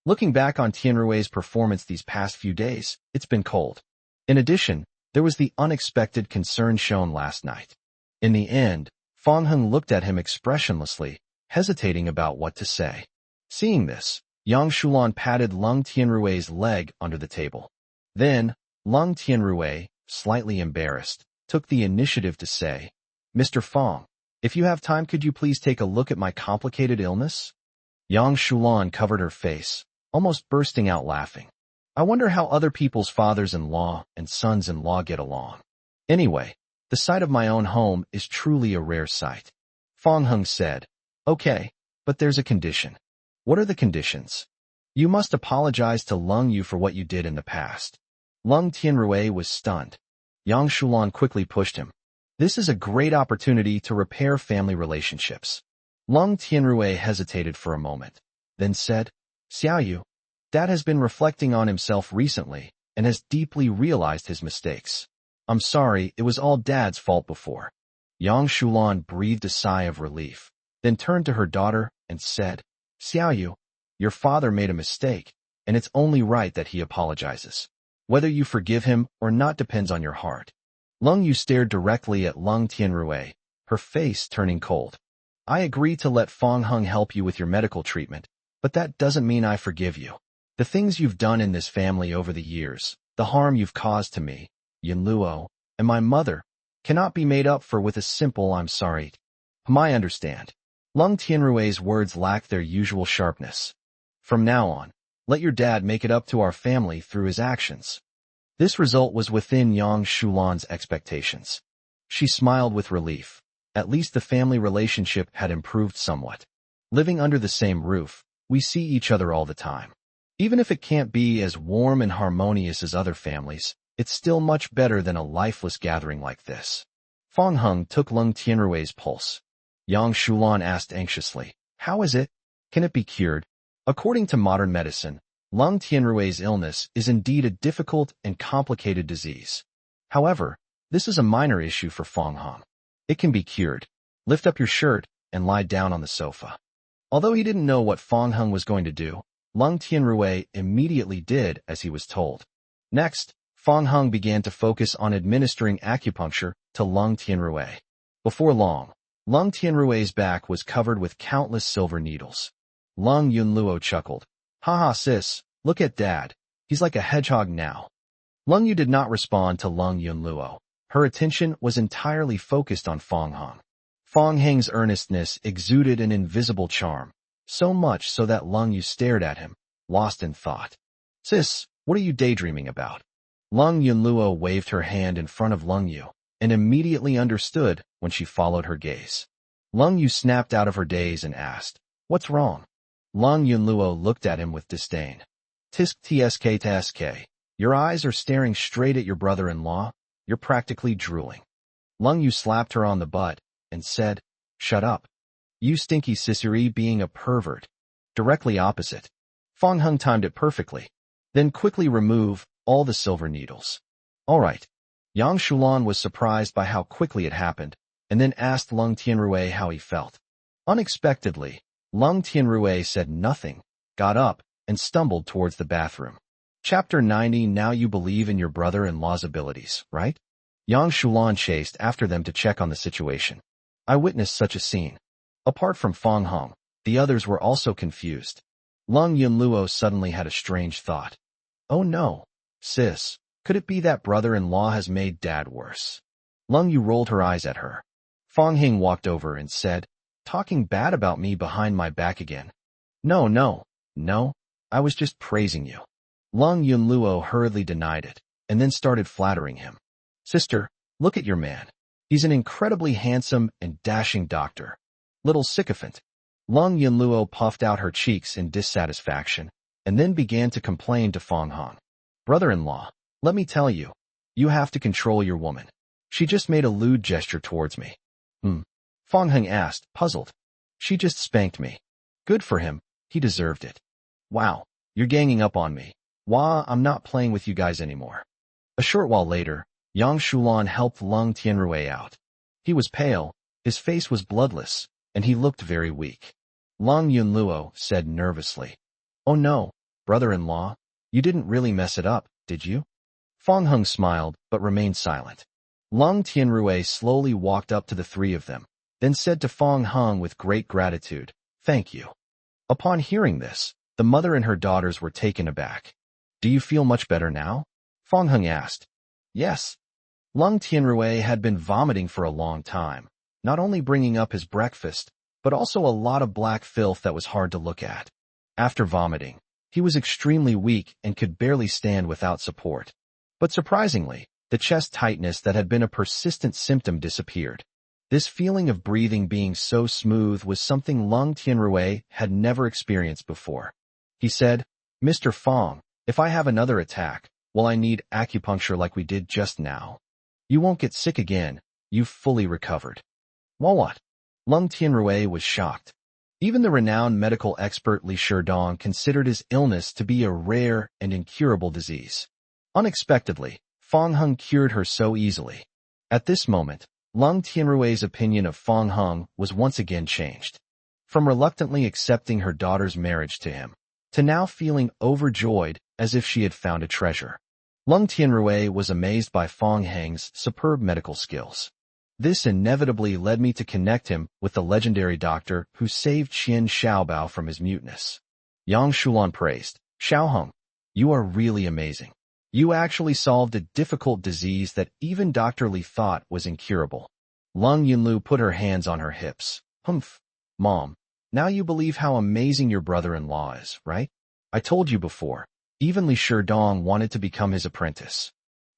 Looking back on Tianrui's performance these past few days, it's been cold. In addition, there was the unexpected concern shown last night. In the end, Fong Hung looked at him expressionlessly, hesitating about what to say. Seeing this, Yang Shulan patted Lung Tianrui's leg under the table. Then, Lung Tianrui, slightly embarrassed, took the initiative to say, Mr. Fong, if you have time could you please take a look at my complicated illness? Yang Shulan covered her face, almost bursting out laughing. I wonder how other people's fathers-in-law and sons-in-law get along. Anyway, the sight of my own home is truly a rare sight. Fong Hung said, Okay, but there's a condition. What are the conditions? You must apologize to Lung Yu for what you did in the past. Lung Tianrui was stunned. Yang Shulan quickly pushed him. This is a great opportunity to repair family relationships. Lung Tianrui hesitated for a moment, then said, Xiao Yu, Dad has been reflecting on himself recently and has deeply realized his mistakes. I'm sorry, it was all Dad's fault before. Yang Shulan breathed a sigh of relief, then turned to her daughter and said, Xiao Yu, your father made a mistake, and it's only right that he apologizes. Whether you forgive him or not depends on your heart. Lung Yu stared directly at Lung Tianrui, her face turning cold. I agree to let Fong Hung help you with your medical treatment, but that doesn't mean I forgive you. The things you've done in this family over the years, the harm you've caused to me, Yunluo, and my mother, cannot be made up for with a simple I'm sorry. I understand. Lung Tianrui's words lacked their usual sharpness. From now on, let your dad make it up to our family through his actions. This result was within Yang Shulan's expectations. She smiled with relief. At least the family relationship had improved somewhat. Living under the same roof, we see each other all the time. Even if it can't be as warm and harmonious as other families, it's still much better than a lifeless gathering like this. Fong Hung took Lung Tianrui's pulse. Yang Shulan asked anxiously, How is it? Can it be cured? According to modern medicine, Lung Tianrui's illness is indeed a difficult and complicated disease. However, this is a minor issue for Fong Hung. It can be cured. Lift up your shirt and lie down on the sofa. Although he didn't know what Fong Hung was going to do, Lung Tianrui immediately did as he was told. Next, Fang Heng began to focus on administering acupuncture to Lung Tianrui. Before long, Lung Tianrui's back was covered with countless silver needles. Lung Yunluo chuckled. Haha sis, look at dad. He's like a hedgehog now. Lung Yu did not respond to Lung Yunluo. Her attention was entirely focused on Fang Heng. Fang Heng's earnestness exuded an invisible charm, so much so that Lung Yu stared at him, lost in thought. Sis, what are you daydreaming about? Lung Yunluo waved her hand in front of Lung Yu, and immediately understood when she followed her gaze. Lung Yu snapped out of her daze and asked, What's wrong? Lung Yunluo looked at him with disdain. Tisk tsk tsk. Your eyes are staring straight at your brother-in-law. You're practically drooling. Lung Yu slapped her on the butt and said, Shut up. You stinky sissy being a pervert. Directly opposite. Fang Heng timed it perfectly. Then quickly remove all the silver needles. All right. Yang Shulan was surprised by how quickly it happened, and then asked Lung Tianrui how he felt. Unexpectedly, Lung Tianrui said nothing, got up, and stumbled towards the bathroom. Chapter 90. Now you believe in your brother-in-law's abilities, right? Yang Shulan chased after them to check on the situation. I witnessed such a scene. Apart from Fang Heng, the others were also confused. Lung Yunluo suddenly had a strange thought. Oh no, sis, could it be that brother-in-law has made dad worse? Lung Yu rolled her eyes at her. Fang Heng walked over and said, Talking bad about me behind my back again. No, I was just praising you. Lung Yunluo hurriedly denied it, and then started flattering him. Sister, look at your man. He's an incredibly handsome and dashing doctor. Little sycophant. Lung Yunluo puffed out her cheeks in dissatisfaction, and then began to complain to Fang Heng. Brother-in-law, let me tell you, you have to control your woman. She just made a lewd gesture towards me. Fang Heng asked, puzzled. She just spanked me. Good for him, he deserved it. Wow, you're ganging up on me. Wah, I'm not playing with you guys anymore. A short while later, Yang Shulan helped Lung Tianrui out. He was pale, his face was bloodless, and he looked very weak. Lung Yunluo said nervously, Oh no, brother-in-law, you didn't really mess it up, did you? Fang Heng smiled, but remained silent. Lung Tianrui slowly walked up to the three of them, then said to Fang Heng with great gratitude, Thank you. Upon hearing this, the mother and her daughters were taken aback. Do you feel much better now? Fang Heng asked. Yes. Lung Tianrui had been vomiting for a long time, not only bringing up his breakfast, but also a lot of black filth that was hard to look at. After vomiting, he was extremely weak and could barely stand without support. But surprisingly, the chest tightness that had been a persistent symptom disappeared. This feeling of breathing being so smooth was something Lung Tianrui had never experienced before. He said, Mr. Fang, if I have another attack, will I need acupuncture like we did just now? You won't get sick again, you've fully recovered. Well, what? Lung Tianrui was shocked. Even the renowned medical expert Li Sherdong considered his illness to be a rare and incurable disease. Unexpectedly, Fang Heng cured her so easily. At this moment, Lung Tianrui's opinion of Fang Heng was once again changed. From reluctantly accepting her daughter's marriage to him, to now feeling overjoyed as if she had found a treasure. Lung Tianrui was amazed by Fang Heng's superb medical skills. This inevitably led me to connect him with the legendary doctor who saved Qian Xiaobao from his muteness. Yang Shulan praised, Xiaoheng, you are really amazing. You actually solved a difficult disease that even Dr. Li thought was incurable. Lung Yunlu put her hands on her hips. Humph. Mom, now you believe how amazing your brother-in-law is, right? I told you before. Even Li Sherdong wanted to become his apprentice.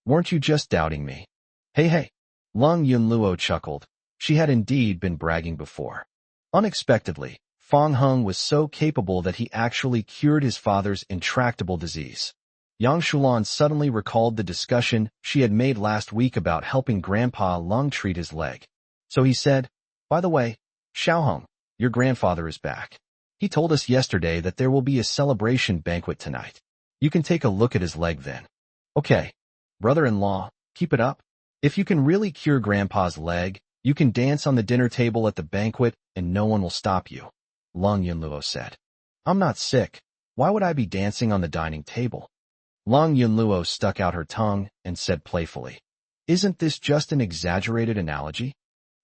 Weren't you just doubting me? Hey. Lung Yunluo chuckled. She had indeed been bragging before. Unexpectedly, Fang Heng was so capable that he actually cured his father's intractable disease. Yang Shulan suddenly recalled the discussion she had made last week about helping Grandpa Lung treat his leg. So he said, By the way, Xiaoheng, your grandfather is back. He told us yesterday that there will be a celebration banquet tonight. You can take a look at his leg then. Okay. Brother-in-law, keep it up. If you can really cure Grandpa's leg, you can dance on the dinner table at the banquet and no one will stop you, Lung Yunluo said. I'm not sick. Why would I be dancing on the dining table? Long Yunluo stuck out her tongue and said playfully, "Isn't this just an exaggerated analogy?"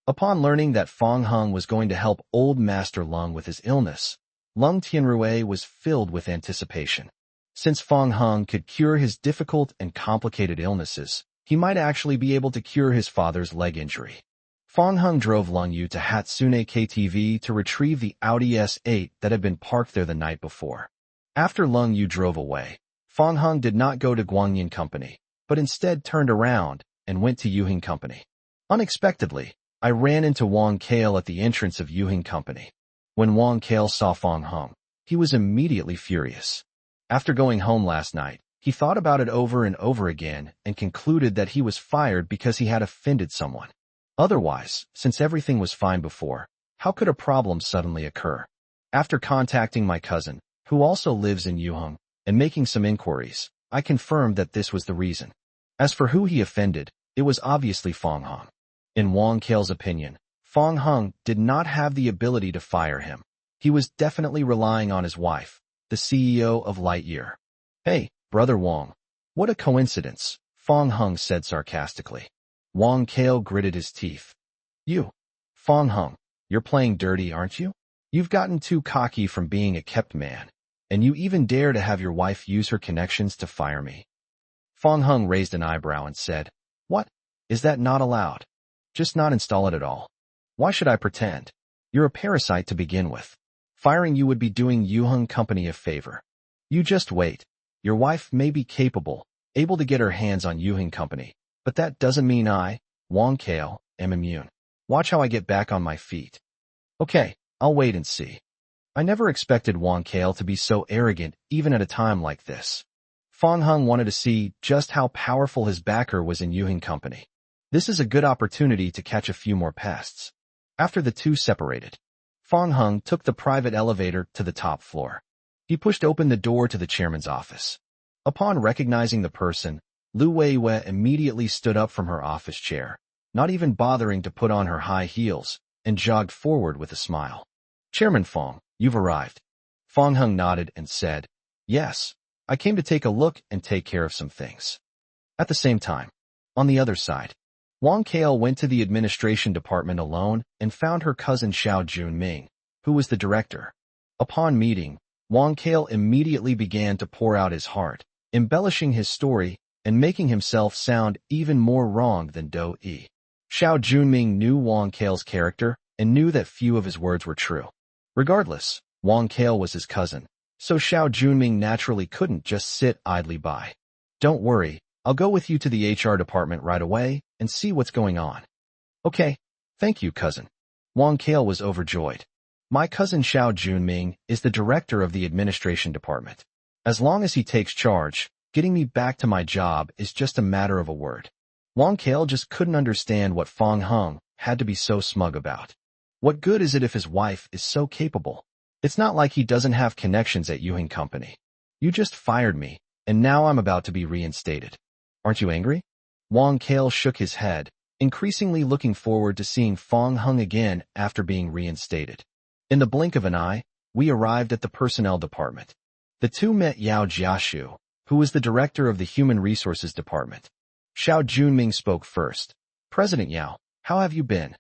Upon learning that Fang Heng was going to help old Master Lung with his illness, Lung Tianrui was filled with anticipation. Since Fang Heng could cure his difficult and complicated illnesses, he might actually be able to cure his father's leg injury. Fang Heng drove Lung Yu to Hatsune KTV to retrieve the Audi S8 that had been parked there the night before. After Lung Yu drove away, Fang Heng did not go to Guangyin Company, but instead turned around and went to Yuhing Company. Unexpectedly, I ran into Wang Kale at the entrance of Yuhing Company. When Wang Kale saw Fang Heng, he was immediately furious. After going home last night, he thought about it over and over again and concluded that he was fired because he had offended someone. Otherwise, since everything was fine before, how could a problem suddenly occur? After contacting my cousin, who also lives in Yuheng, and making some inquiries, I confirmed that this was the reason. As for who he offended, it was obviously Fang Heng. In Wang Kale's opinion, Fang Heng did not have the ability to fire him. He was definitely relying on his wife, the CEO of Lightyear. "Hey, Brother Wang. What a coincidence," Fang Heng said sarcastically. Wang Kale gritted his teeth. "You, Fang Heng, you're playing dirty, aren't you? You've gotten too cocky from being a kept man, and you even dare to have your wife use her connections to fire me." Fang Heng raised an eyebrow and said, "What? Is that not allowed? Just not install it at all. Why should I pretend? You're a parasite to begin with. Firing you would be doing Yuheng Company a favor. You just wait. Your wife may be capable, able to get her hands on Yuheng Company, but that doesn't mean I, Wang Kale, am immune. Watch how I get back on my feet." "Okay, I'll wait and see." I never expected Wang Kale to be so arrogant even at a time like this. Fang Heng wanted to see just how powerful his backer was in Yuheng Company. This is a good opportunity to catch a few more pests. After the two separated, Fang Heng took the private elevator to the top floor. He pushed open the door to the chairman's office. Upon recognizing the person, Lu Weiwei immediately stood up from her office chair, not even bothering to put on her high heels, and jogged forward with a smile. "Chairman Fang, you've arrived." Fang Heng nodded and said, "Yes, I came to take a look and take care of some things." At the same time, on the other side, Wang Kale went to the administration department alone and found her cousin Xiao Junming, who was the director. Upon meeting, Wang Kale immediately began to pour out his heart, embellishing his story and making himself sound even more wrong than Do Yi. Xiao Junming knew Wang Kale's character and knew that few of his words were true. Regardless, Wang Kale was his cousin, so Xiao Junming naturally couldn't just sit idly by. "Don't worry, I'll go with you to the HR department right away and see what's going on." "Okay, thank you, cousin." Wang Kale was overjoyed. "My cousin Xiao Junming is the director of the administration department. As long as he takes charge, getting me back to my job is just a matter of a word." Wang Kale just couldn't understand what Fang Heng had to be so smug about. What good is it if his wife is so capable? It's not like he doesn't have connections at Yuheng Company. You just fired me, and now I'm about to be reinstated. Aren't you angry? Wang Kale shook his head, increasingly looking forward to seeing Fang Heng again after being reinstated. In the blink of an eye, we arrived at the personnel department. The two met Yao Jiashu, who was the director of the Human Resources Department. Xiao Junming spoke first. "President Yao, how have you been?"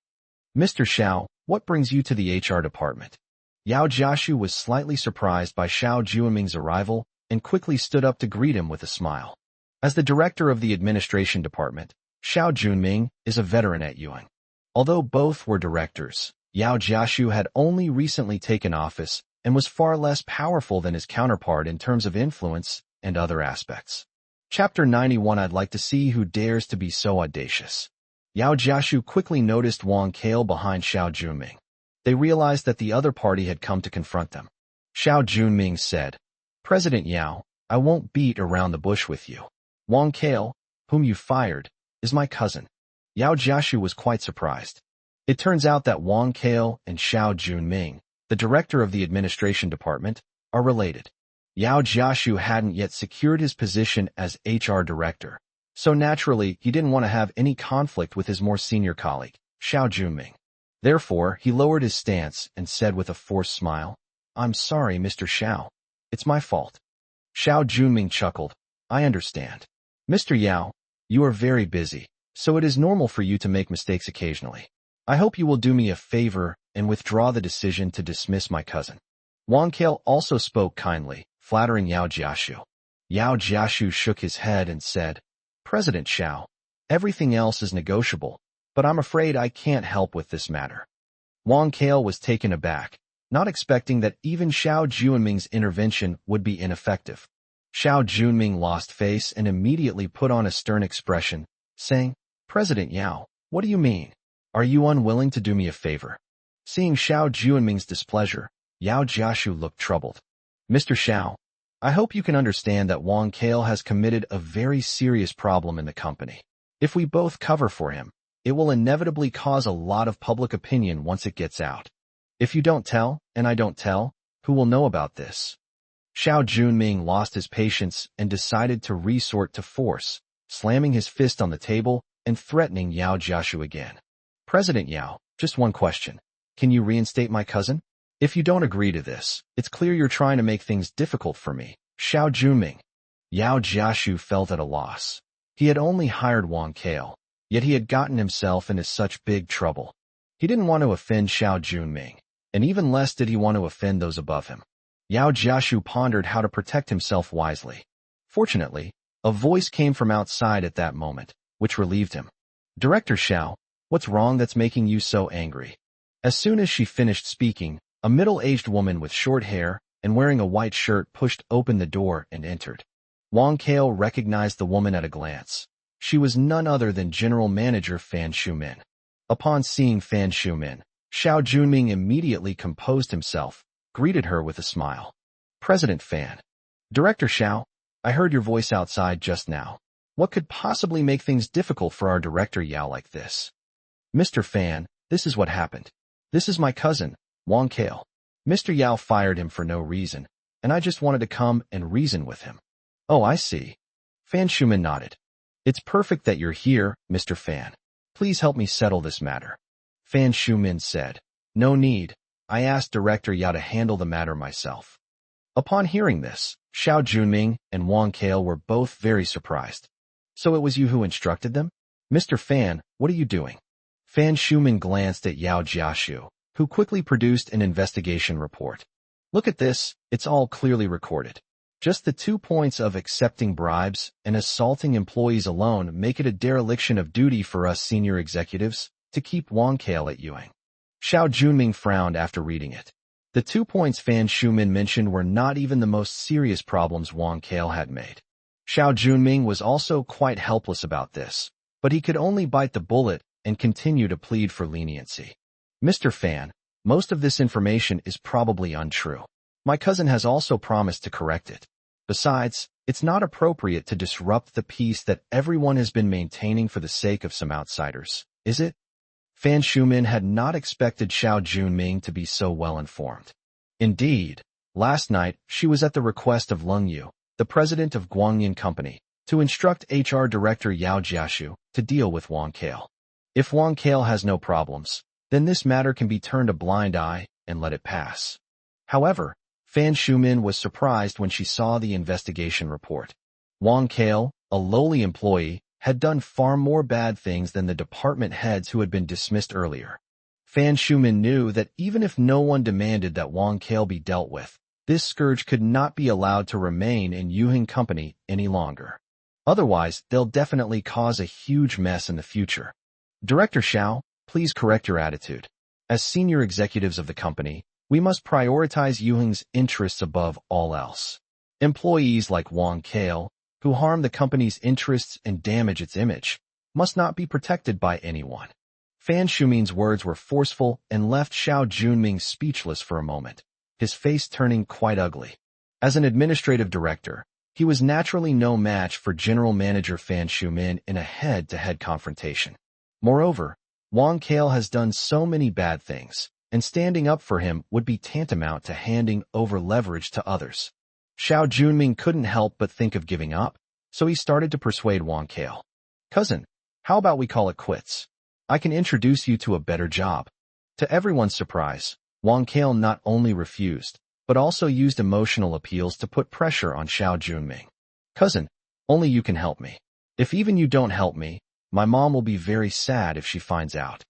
"Mr. Xiao, what brings you to the HR department?" Yao Jiashu was slightly surprised by Xiao Junming's arrival and quickly stood up to greet him with a smile. As the director of the administration department, Xiao Junming is a veteran at Yuheng. Although both were directors, Yao Jiashu had only recently taken office and was far less powerful than his counterpart in terms of influence and other aspects. Chapter 91. I'd like to see who dares to be so audacious. Yao Jiashu quickly noticed Wang Kale behind Xiao Junming. They realized that the other party had come to confront them. Xiao Junming said, "President Yao, I won't beat around the bush with you. Wang Kale, whom you fired, is my cousin." Yao Jiashu was quite surprised. It turns out that Wang Kale and Xiao Junming, the director of the administration department, are related. Yao Jiashu hadn't yet secured his position as HR director, so naturally he didn't want to have any conflict with his more senior colleague, Xiao Junming. Therefore, he lowered his stance and said with a forced smile, "I'm sorry, Mr. Xiao. It's my fault. Xiao Junming chuckled. I understand. Mr. Yao, you are very busy, so it is normal for you to make mistakes occasionally. I hope you will do me a favor and withdraw the decision to dismiss my cousin. Wang Kale also spoke kindly, flattering Yao Jiashu. Yao Jiashu shook his head and said, President Xiao, everything else is negotiable, but I'm afraid I can't help with this matter. Wang Kale was taken aback, not expecting that even Xiao Junming's intervention would be ineffective. Xiao Junming lost face and immediately put on a stern expression, saying, President Yao, what do you mean? Are you unwilling to do me a favor? Seeing Xiao Junming's displeasure, Yao Jiashu looked troubled. Mr. Xiao, I hope you can understand that Wang Kale has committed a very serious problem in the company. If we both cover for him, it will inevitably cause a lot of public opinion once it gets out. If you don't tell, and I don't tell, who will know about this? Xiao Junming lost his patience and decided to resort to force, slamming his fist on the table and threatening Yao Jiashu again. President Yao, just one question. Can you reinstate my cousin? If you don't agree to this, it's clear you're trying to make things difficult for me. Xiao Junming. Yao Jiashu felt at a loss. He had only hired Wang Kale, yet he had gotten himself into such big trouble. He didn't want to offend Xiao Junming, and even less did he want to offend those above him. Yao Jiashu pondered how to protect himself wisely. Fortunately, a voice came from outside at that moment, which relieved him. Director Xiao, what's wrong that's making you so angry? As soon as she finished speaking, a middle-aged woman with short hair and wearing a white shirt pushed open the door and entered. Wang Kale recognized the woman at a glance. She was none other than General Manager Fan Shumin. Upon seeing Fan Shumin, Xiao Junming immediately composed himself, greeted her with a smile. President Fan. Director Xiao, I heard your voice outside just now. What could possibly make things difficult for our Director Yao like this? Mr. Fan, this is what happened. This is my cousin, Wang Kale. Mr. Yao fired him for no reason, and I just wanted to come and reason with him. Oh, I see. Fan Shumin nodded. It's perfect that you're here, Mr. Fan. Please help me settle this matter. Fan Shumin said. No need. I asked Director Yao to handle the matter myself. Upon hearing this, Xiao Junming and Wang Kale were both very surprised. So it was you who instructed them? Mr. Fan, what are you doing? Fan Shumin glanced at Yao Jiashu, who quickly produced an investigation report. Look at this, it's all clearly recorded. Just the 2 points of accepting bribes and assaulting employees alone make it a dereliction of duty for us senior executives to keep Wang Kale at Yuang. Xiao Junming frowned after reading it. The 2 points Fan Shumin mentioned were not even the most serious problems Wang Kale had made. Xiao Junming was also quite helpless about this, but he could only bite the bullet and continue to plead for leniency. Mr. Fan, most of this information is probably untrue. My cousin has also promised to correct it. Besides, it's not appropriate to disrupt the peace that everyone has been maintaining for the sake of some outsiders, is it? Fan Shumin had not expected Xiao Junming to be so well informed. Indeed, last night she was at the request of Leng Yu, the president of Guangyin Company, to instruct HR Director Yao Jiashu to deal with Wang Kale. If Wang Kale has no problems, then this matter can be turned a blind eye and let it pass. However, Fan Shumin was surprised when she saw the investigation report. Wang Kale, a lowly employee, had done far more bad things than the department heads who had been dismissed earlier. Fan Shumin knew that even if no one demanded that Wang Kale be dealt with, this scourge could not be allowed to remain in Yuheng Company any longer. Otherwise, they'll definitely cause a huge mess in the future. Director Xiao, please correct your attitude. As senior executives of the company, we must prioritize Yuheng's interests above all else. Employees like Wang Kale, who harm the company's interests and damage its image, must not be protected by anyone. Fan Shumin's words were forceful and left Xiao Junming speechless for a moment, his face turning quite ugly. As an administrative director, he was naturally no match for General Manager Fan Shumin in a head-to-head confrontation. Moreover, Wang Kale has done so many bad things, and standing up for him would be tantamount to handing over leverage to others. Xiao Junming couldn't help but think of giving up, so he started to persuade Wang Kale. Cousin, how about we call it quits? I can introduce you to a better job. To everyone's surprise, Wang Kale not only refused, but also used emotional appeals to put pressure on Xiao Junming. Cousin, only you can help me. If even you don't help me, my mom will be very sad if she finds out.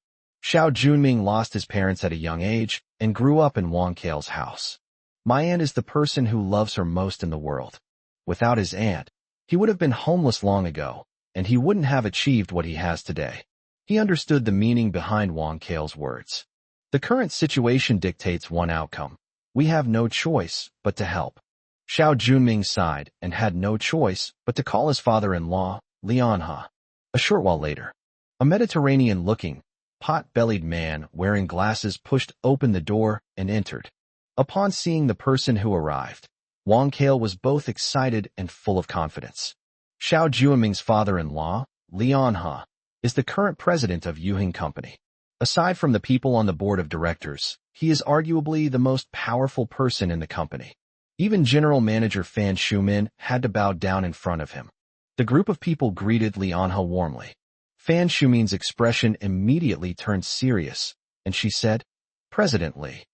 Xiao Junming lost his parents at a young age and grew up in Wang Kail's house. My aunt is the person who loves her most in the world. Without his aunt, he would have been homeless long ago, and he wouldn't have achieved what he has today. He understood the meaning behind Wang Kail's words. The current situation dictates one outcome. We have no choice but to help. Xiao Junming sighed and had no choice but to call his father-in-law, Lianhe. A short while later, a Mediterranean-looking, pot-bellied man wearing glasses pushed open the door and entered. Upon seeing the person who arrived, Wang Kail was both excited and full of confidence. Xiao Junming's father-in-law, Lianhe, is the current president of Yuhing Company. Aside from the people on the board of directors, he is arguably the most powerful person in the company. Even General Manager Fan Shumin had to bow down in front of him. The group of people greeted Lianhe warmly. Fan Shumin's expression immediately turned serious, and she said, "President Li."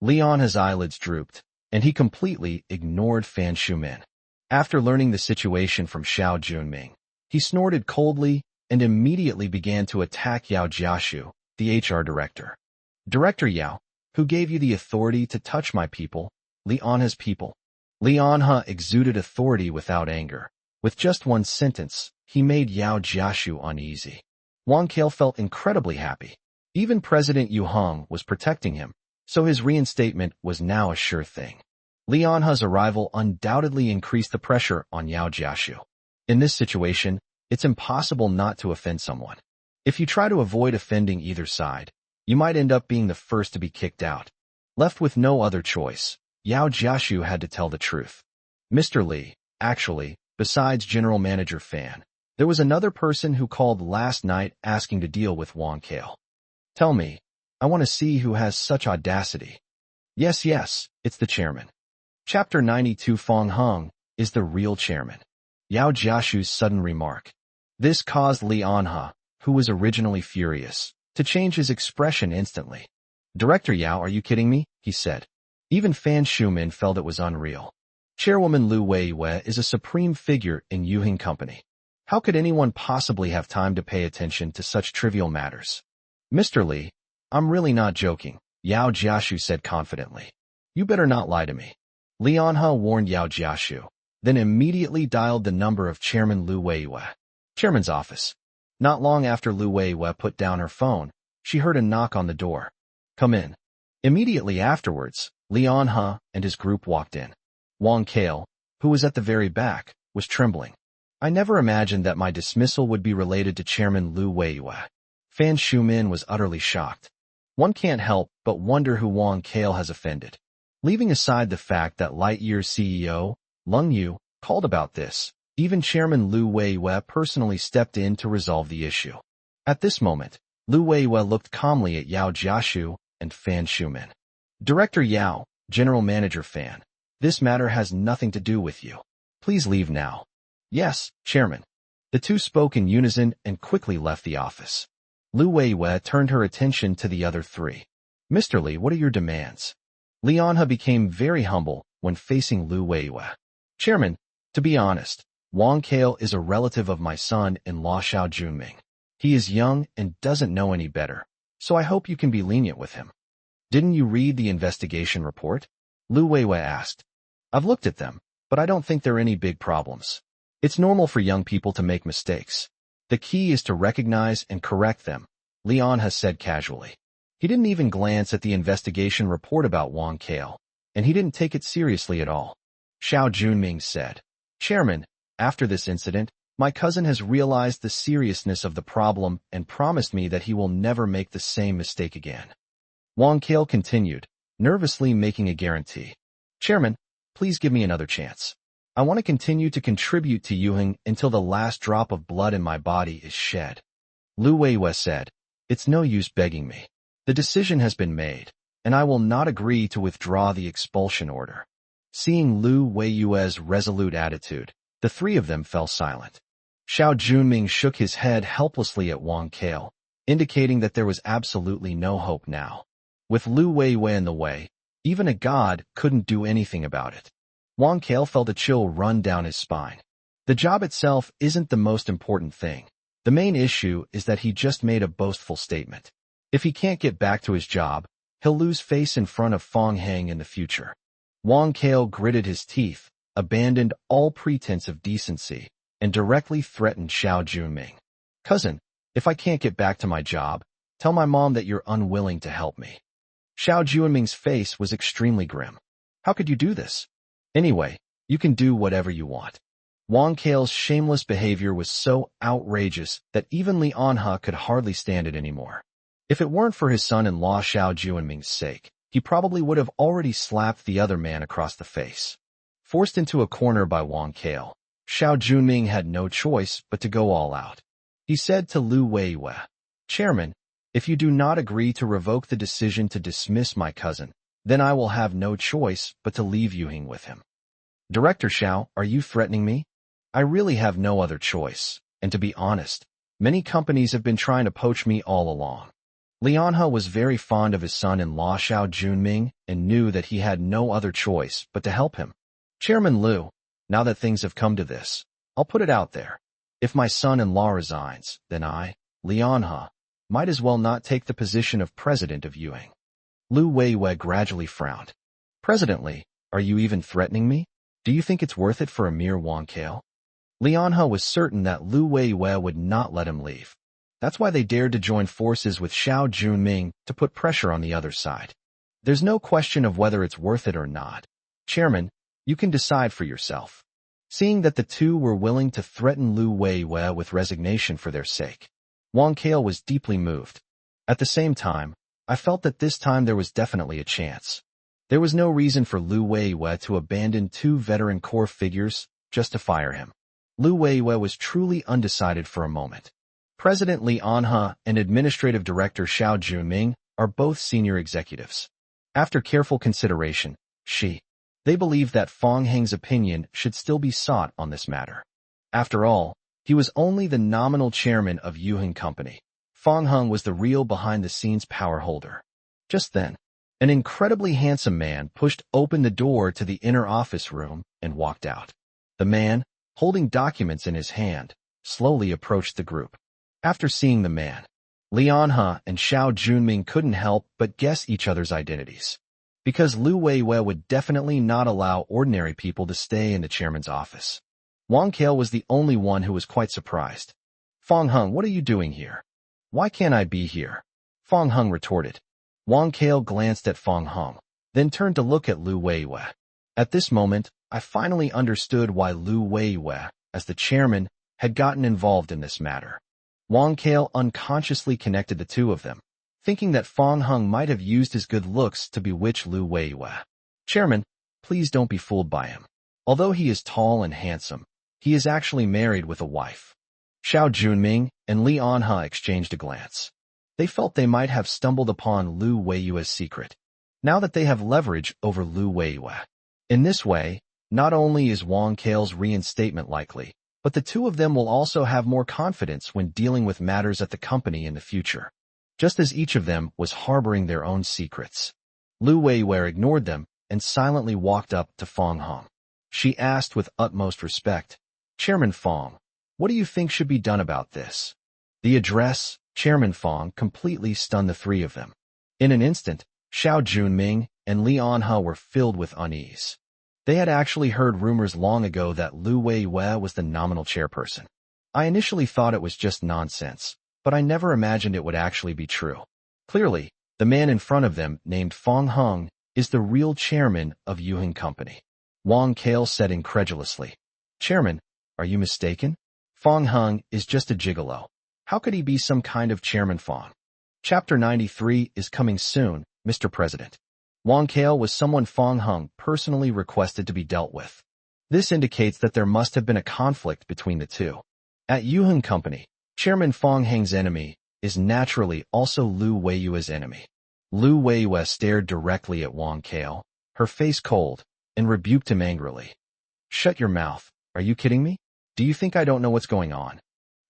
Lianhe's eyelids drooped, and he completely ignored Fan Shumin. After learning the situation from Xiao Junming, he snorted coldly and immediately began to attack Yao Jiashu, the HR director. "Director Yao, who gave you the authority to touch my people, Lianhe's people?" Lianhe exuded authority without anger. With just one sentence, he made Yao Jiashu uneasy. Wang Kail felt incredibly happy. Even President Yu Hong was protecting him, so his reinstatement was now a sure thing. Lianhe's arrival undoubtedly increased the pressure on Yao Jiashu. In this situation, it's impossible not to offend someone. If you try to avoid offending either side, you might end up being the first to be kicked out. Left with no other choice, Yao Jiashu had to tell the truth. "Mr. Li, actually, besides General Manager Fan, there was another person who called last night asking to deal with Wang Kail. Tell me, I want to see who has such audacity." Yes, it's the chairman. Chapter 92. Feng Heng is the real chairman. Yao Jiashu's sudden remark. This caused Lianhe, who was originally furious, to change his expression instantly. "Director Yao, are you kidding me?" he said. Even Fan Shumin felt it was unreal. Chairwoman Lu Weiyue is a supreme figure in Yuhing Company. How could anyone possibly have time to pay attention to such trivial matters? "Mr. Li, I'm really not joking," Yao Jiashu said confidently. "You better not lie to me." Lianhe warned Yao Jiashu, then immediately dialed the number of Chairman Lu Weiyue. Chairman's office. Not long after Lu Weiyue put down her phone, she heard a knock on the door. "Come in." Immediately afterwards, Lianhe and his group walked in. Wang Kail, who was at the very back, was trembling. "I never imagined that my dismissal would be related to Chairman Lu Weiyue." Fan Shumin was utterly shocked. One can't help but wonder who Wang Kail has offended. Leaving aside the fact that Lightyear's CEO, Lung Yu, called about this, even Chairman Lu Weiyue personally stepped in to resolve the issue. At this moment, Lu Weiyue looked calmly at Yao Jiashu and Fan Shumin. "Director Yao, General Manager Fan, this matter has nothing to do with you. Please leave now." "Yes, Chairman." The two spoke in unison and quickly left the office. Lu Weiyue turned her attention to the other three. "Mr. Li, what are your demands?" Lianhe became very humble when facing Lu Weiyue. "Chairman, to be honest, Wang Kail is a relative of my son-in-law Xiao Junming. He is young and doesn't know any better, so I hope you can be lenient with him." "Didn't you read the investigation report?" Lu Weiyue asked. "I've looked at them, but I don't think there are any big problems. It's normal for young people to make mistakes. The key is to recognize and correct them," Lianhe said casually. He didn't even glance at the investigation report about Wang Kail, and he didn't take it seriously at all. Xiao Junming said, "Chairman, after this incident, my cousin has realized the seriousness of the problem and promised me that he will never make the same mistake again." Wang Kail continued, nervously making a guarantee. "Chairman, please give me another chance. I want to continue to contribute to Yuhing until the last drop of blood in my body is shed." Lu Weiyue said, "It's no use begging me. The decision has been made, and I will not agree to withdraw the expulsion order." Seeing Lu Weiyue's resolute attitude, the three of them fell silent. Xiao Junming shook his head helplessly at Wang Kail, indicating that there was absolutely no hope now. With Lu Weiyue in the way, Even a god couldn't do anything about it. Wang Kale felt a chill run down his spine. The job itself isn't the most important thing. The main issue is that he just made a boastful statement. If he can't get back to his job, he'll lose face in front of Fong Heng in the future. Wang Kale gritted his teeth, abandoned all pretense of decency, and directly threatened Xiao Junming. Cousin, if I can't get back to my job, tell my mom that you're unwilling to help me. Xiao Junming's face was extremely grim. How could you do this? Anyway, you can do whatever you want. Wang Kale's shameless behavior was so outrageous that even Li Anhe could hardly stand it anymore. If it weren't for his son-in-law Xiao Junming's sake, he probably would have already slapped the other man across the face. Forced into a corner by Wang Kale, Xiao Junming had no choice but to go all out. He said to Lu Weiyue, "Chairman, if you do not agree to revoke the decision to dismiss my cousin, then I will have no choice but to leave Yuheng with him." "Director Xiao, are you threatening me? I really have no other choice, and to be honest, many companies have been trying to poach me all along." Li Anhe was very fond of his son-in-law Xiao Junming and knew that he had no other choice but to help him. "Chairman Lu, now that things have come to this, I'll put it out there. If my son-in-law resigns, then I, Li Anhe, might as well not take the position of president of Yuheng." Lu Weiyue gradually frowned. "President Li, are you even threatening me? Do you think it's worth it for a mere Wang Kale?" Li Anhe was certain that Lu Weiyue would not let him leave. That's why they dared to join forces with Xiao Junming to put pressure on the other side. There's no question of whether it's worth it or not. Chairman, you can decide for yourself. Seeing that the two were willing to threaten Lu Weiyue with resignation for their sake, Wang Kale was deeply moved. At the same time, I felt that this time there was definitely a chance. There was no reason for Lu Weiyue to abandon two veteran core figures just to fire him. Lu Weiyue was truly undecided for a moment. President Li Anhe and Administrative Director Xiao Junming are both senior executives. After careful consideration, they believe that Fong Heng's opinion should still be sought on this matter. After all, he was only the nominal chairman of Yuheng Company. Fong Heng was the real behind-the-scenes power holder. Just then, an incredibly handsome man pushed open the door to the inner office room and walked out. The man, holding documents in his hand, slowly approached the group. After seeing the man, Li Anhe and Xiao Junming couldn't help but guess each other's identities. Because Lu Weiyue would definitely not allow ordinary people to stay in the chairman's office. Wang Kale was the only one who was quite surprised. "Fong Heng, what are you doing here? Why can't I be here?" Fong Heng retorted. Wang Kale glanced at Fong Heng, then turned to look at Lu Weiyue. At this moment, I finally understood why Lu Weiyue, as the chairman, had gotten involved in this matter. Wang Kale unconsciously connected the two of them, thinking that Fong Heng might have used his good looks to bewitch Lu Weiyue. "Chairman, please don't be fooled by him. Although he is tall and handsome, he is actually married with a wife." Xiao Junming and Li Anhe exchanged a glance. They felt they might have stumbled upon Lu Weiyue's secret, now that they have leverage over Lu Weiyue. In this way, not only is Wang Kale's reinstatement likely, but the two of them will also have more confidence when dealing with matters at the company in the future, just as each of them was harboring their own secrets. Lu Weiyue ignored them and silently walked up to Fong Heng. She asked with utmost respect, "Chairman Fong, what do you think should be done about this?" The address, Chairman Fong, completely stunned the three of them. In an instant, Xiao Junming and Li Anhe were filled with unease. They had actually heard rumors long ago that Lu Weiyue was the nominal chairperson. I initially thought it was just nonsense, but I never imagined it would actually be true. Clearly, the man in front of them, named Fong Heng, is the real chairman of Yuheng Company. Wang Kale said incredulously, "Chairman, are you mistaken? Fong Heng is just a gigolo. How could he be some kind of Chairman Fong?" Chapter 93 is coming soon, Mr. President. Wang Kale was someone Fong Heng personally requested to be dealt with. This indicates that there must have been a conflict between the two. At Yuheng Company, Chairman Fong Heng's enemy is naturally also Lu Weiyue's enemy. Lu Weiyue stared directly at Wang Kale, her face cold, and rebuked him angrily. "Shut your mouth. Are you kidding me? Do you think I don't know what's going on?"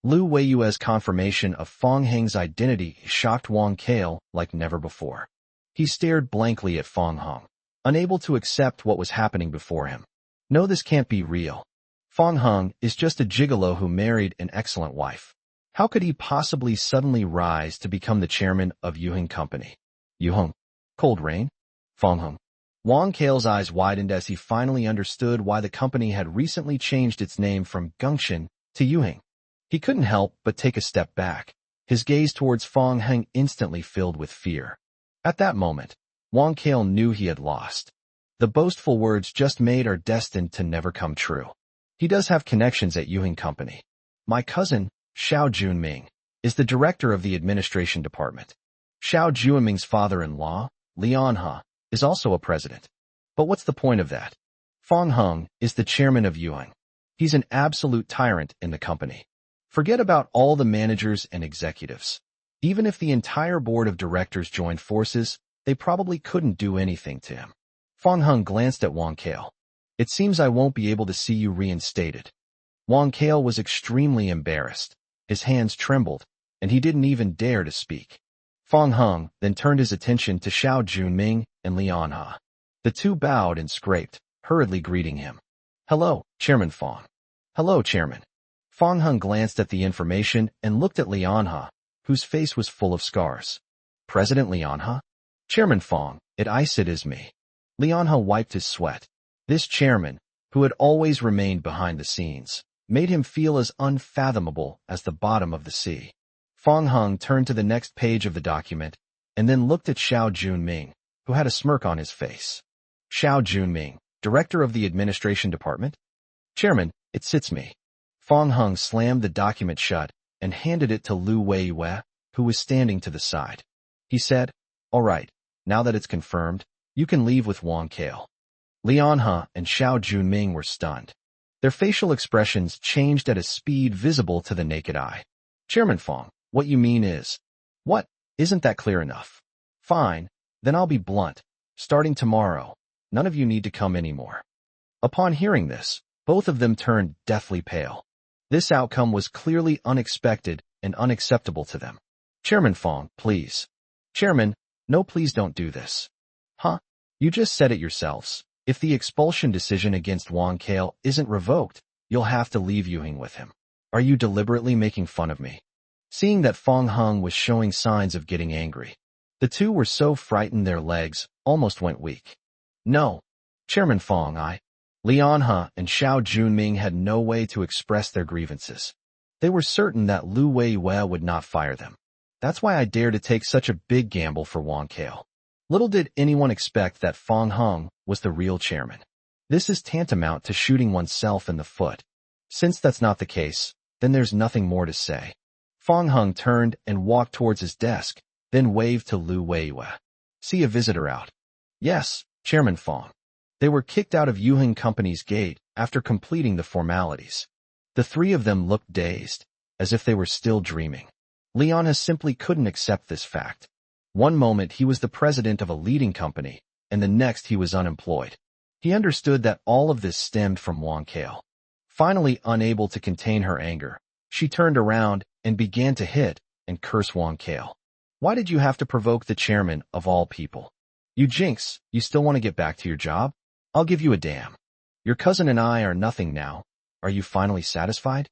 Lu Weiyue's confirmation of Fong Heng's identity shocked Wang Kale like never before. He stared blankly at Fong Heng, unable to accept what was happening before him. No, this can't be real. Fong Hung is just a gigolo who married an excellent wife. How could he possibly suddenly rise to become the chairman of Yuheng Company? Yuheng. Cold rain? Fong Hung. Wang Kale's eyes widened as he finally understood why the company had recently changed its name from Gengchen to Yuheng. He couldn't help but take a step back, his gaze towards Fong Hung instantly filled with fear. At that moment, Wang Kale knew he had lost. The boastful words just made are destined to never come true. He does have connections at Yuheng Company. My cousin, Xiao Junming, is the director of the administration department. Xiao Junming's father-in-law, Lian He, is also a president. But what's the point of that? Fong Hung is the chairman of Yuheng. He's an absolute tyrant in the company. Forget about all the managers and executives. Even if the entire board of directors joined forces, they probably couldn't do anything to him. Fong Hung glanced at Wang Kale. It seems I won't be able to see you reinstated. Wang Kale was extremely embarrassed. His hands trembled, and he didn't even dare to speak. Fong Hung then turned his attention to Xiao Junming and Lian He. The two bowed and scraped, hurriedly greeting him. Hello, Chairman Fong. Hello, Chairman. Fong Hung glanced at the information and looked at Lian He, whose face was full of scars. President Lian He? Chairman Fong, it is me. Lian He wiped his sweat. This chairman, who had always remained behind the scenes, made him feel as unfathomable as the bottom of the sea. Fong Hung turned to the next page of the document and then looked at Xiao Junming, who had a smirk on his face. Xiao Junming, director of the administration department? Chairman, it's me. Fong Hung slammed the document shut and handed it to Lu Weiyue, who was standing to the side. He said, all right, now that it's confirmed, you can leave with Wang Kale. Lian He and Xiao Junming were stunned. Their facial expressions changed at a speed visible to the naked eye. Chairman Fong, what you mean is... What? Isn't that clear enough? Fine, then I'll be blunt. Starting tomorrow, none of you need to come anymore. Upon hearing this, both of them turned deathly pale. This outcome was clearly unexpected and unacceptable to them. Chairman Fong, please. Chairman, no, please don't do this. Huh? You just said it yourselves. If the expulsion decision against Wang Kale isn't revoked, you'll have to leave Yuheng with him. Are you deliberately making fun of me? Seeing that Fong Hung was showing signs of getting angry, the two were so frightened their legs almost went weak. No. Chairman Fong, Lian He and Xiao Junming had no way to express their grievances. They were certain that Lu Weiyue would not fire them. That's why I dared to take such a big gamble for Wang Kale. Little did anyone expect that Fong Hung was the real chairman. This is tantamount to shooting oneself in the foot. Since that's not the case, then there's nothing more to say. Fong Hung turned and walked towards his desk, then waved to Lu Weiyue. See a visitor out. Yes, Chairman Fong. They were kicked out of Yuheng Company's gate after completing the formalities. The three of them looked dazed, as if they were still dreaming. Lian simply couldn't accept this fact. One moment he was the president of a leading company, and the next he was unemployed. He understood that all of this stemmed from Wang Kale. Finally unable to contain her anger, she turned around and began to hit and curse Wang Kale. Why did you have to provoke the chairman of all people? You jinx, you still want to get back to your job? I'll give you a damn. Your cousin and I are nothing now. Are you finally satisfied?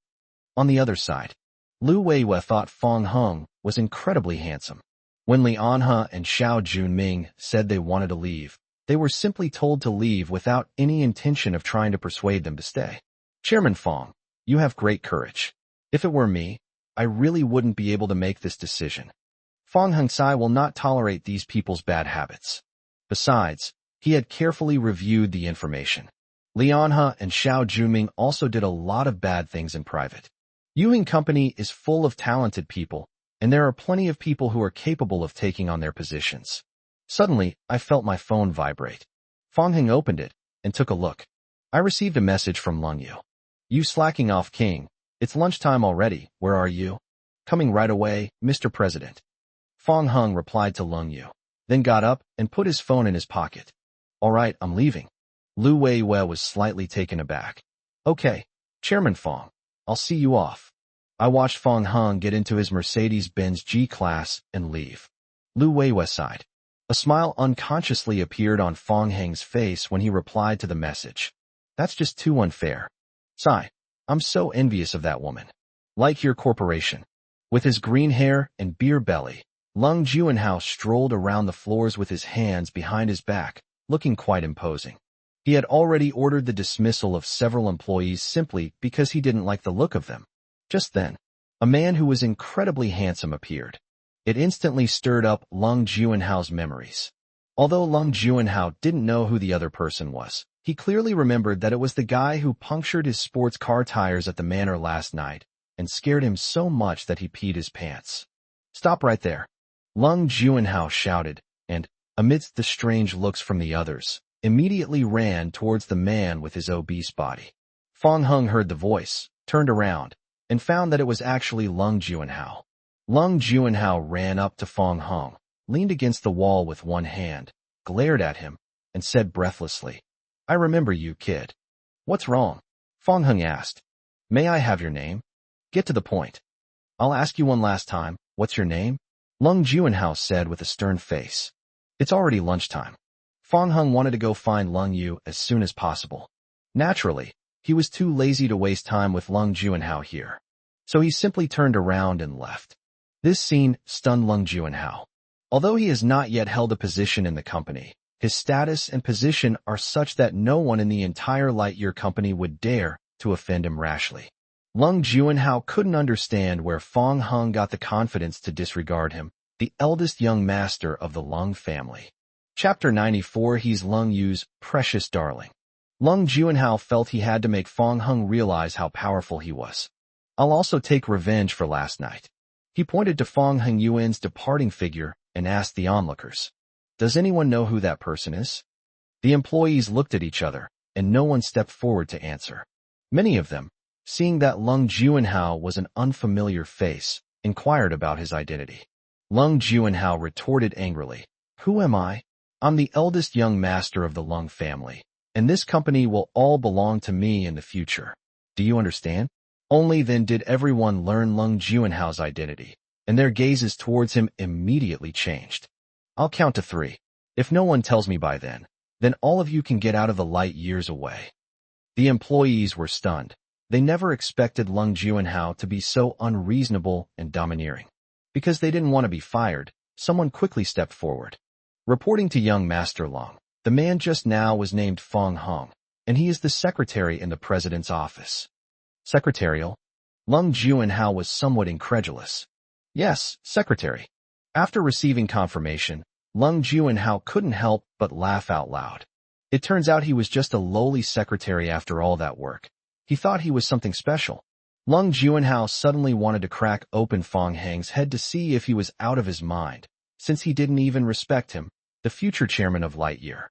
On the other side, Lu Weiyue thought Fong Hung was incredibly handsome. When Lian He and Xiao Junming said they wanted to leave, they were simply told to leave without any intention of trying to persuade them to stay. Chairman Fong, you have great courage. If it were me, I really wouldn't be able to make this decision. Fong Hung Sai will not tolerate these people's bad habits. Besides, he had carefully reviewed the information. Lian He and Xiao Junming also did a lot of bad things in private. Yuheng Company is full of talented people, and there are plenty of people who are capable of taking on their positions. Suddenly, I felt my phone vibrate. Fong Hung opened it and took a look. I received a message from Lung Yu. You slacking off, King. It's lunchtime already. Where are you? Coming right away, Mr. President. Fong Hung replied to Lung Yu, then got up and put his phone in his pocket. All right, I'm leaving. Lu Weiyue was slightly taken aback. Okay, Chairman Fong, I'll see you off. I watched Fong Hung get into his Mercedes-Benz G-Class and leave. Lu Weiyue sighed. A smile unconsciously appeared on Fong Heng's face when he replied to the message. That's just too unfair. Sigh. I'm so envious of that woman. Like your corporation. With his green hair and beer belly, Lung Juanhao strolled around the floors with his hands behind his back, looking quite imposing. He had already ordered the dismissal of several employees simply because he didn't like the look of them. Just then, a man who was incredibly handsome appeared. It instantly stirred up Lung Juanhao's memories. Although Lung Juanhao didn't know who the other person was, he clearly remembered that it was the guy who punctured his sports car tires at the manor last night and scared him so much that he peed his pants. Stop right there. Lung Juanhao shouted, and, amidst the strange looks from the others, immediately ran towards the man with his obese body. Fong Heng heard the voice, turned around, and found that it was actually Lung Juanhao. Lung Juanhao ran up to Fong Heng, leaned against the wall with one hand, glared at him, and said breathlessly, I remember you, kid. What's wrong? Fong Heng asked. May I have your name? Get to the point. I'll ask you one last time, what's your name? Lung Juanhao said with a stern face. It's already lunchtime. Fong Heng wanted to go find Lung Yu as soon as possible. Naturally, he was too lazy to waste time with Lung Juanhao here. So he simply turned around and left. This scene stunned Lung Juanhao. Although he has not yet held a position in the company, his status and position are such that no one in the entire Lightyear company would dare to offend him rashly. Lung Juanhao couldn't understand where Fong Heng got the confidence to disregard him, the eldest young master of the Lung family. Chapter 94. He's Lung Yu's precious darling. Lung Juanhao felt he had to make Fong Heng realize how powerful he was. I'll also take revenge for last night. He pointed to Fong Heng Yuan's departing figure and asked the onlookers, Does anyone know who that person is? The employees looked at each other, and no one stepped forward to answer. Many of them, seeing that Lung Juanhao was an unfamiliar face, inquired about his identity. Lung Juanhao retorted angrily, Who am I? I'm the eldest young master of the Lung family, and this company will all belong to me in the future. Do you understand? Only then did everyone learn Lung Juanhao's identity, and their gazes towards him immediately changed. I'll count to 3. If no one tells me by then all of you can get out of the light years away. The employees were stunned. They never expected Lung Juanhao to be so unreasonable and domineering. Because they didn't want to be fired, someone quickly stepped forward. Reporting to young Master Lung, the man just now was named Fong Heng, and he is the secretary in the president's office. Secretarial? Lung Juanhao was somewhat incredulous. Yes, secretary. After receiving confirmation, Lung Juanhao couldn't help but laugh out loud. It turns out he was just a lowly secretary after all that work. He thought he was something special. Lung Juanhao suddenly wanted to crack open Fong Heng's head to see if he was out of his mind, since he didn't even respect him, the future chairman of Lightyear.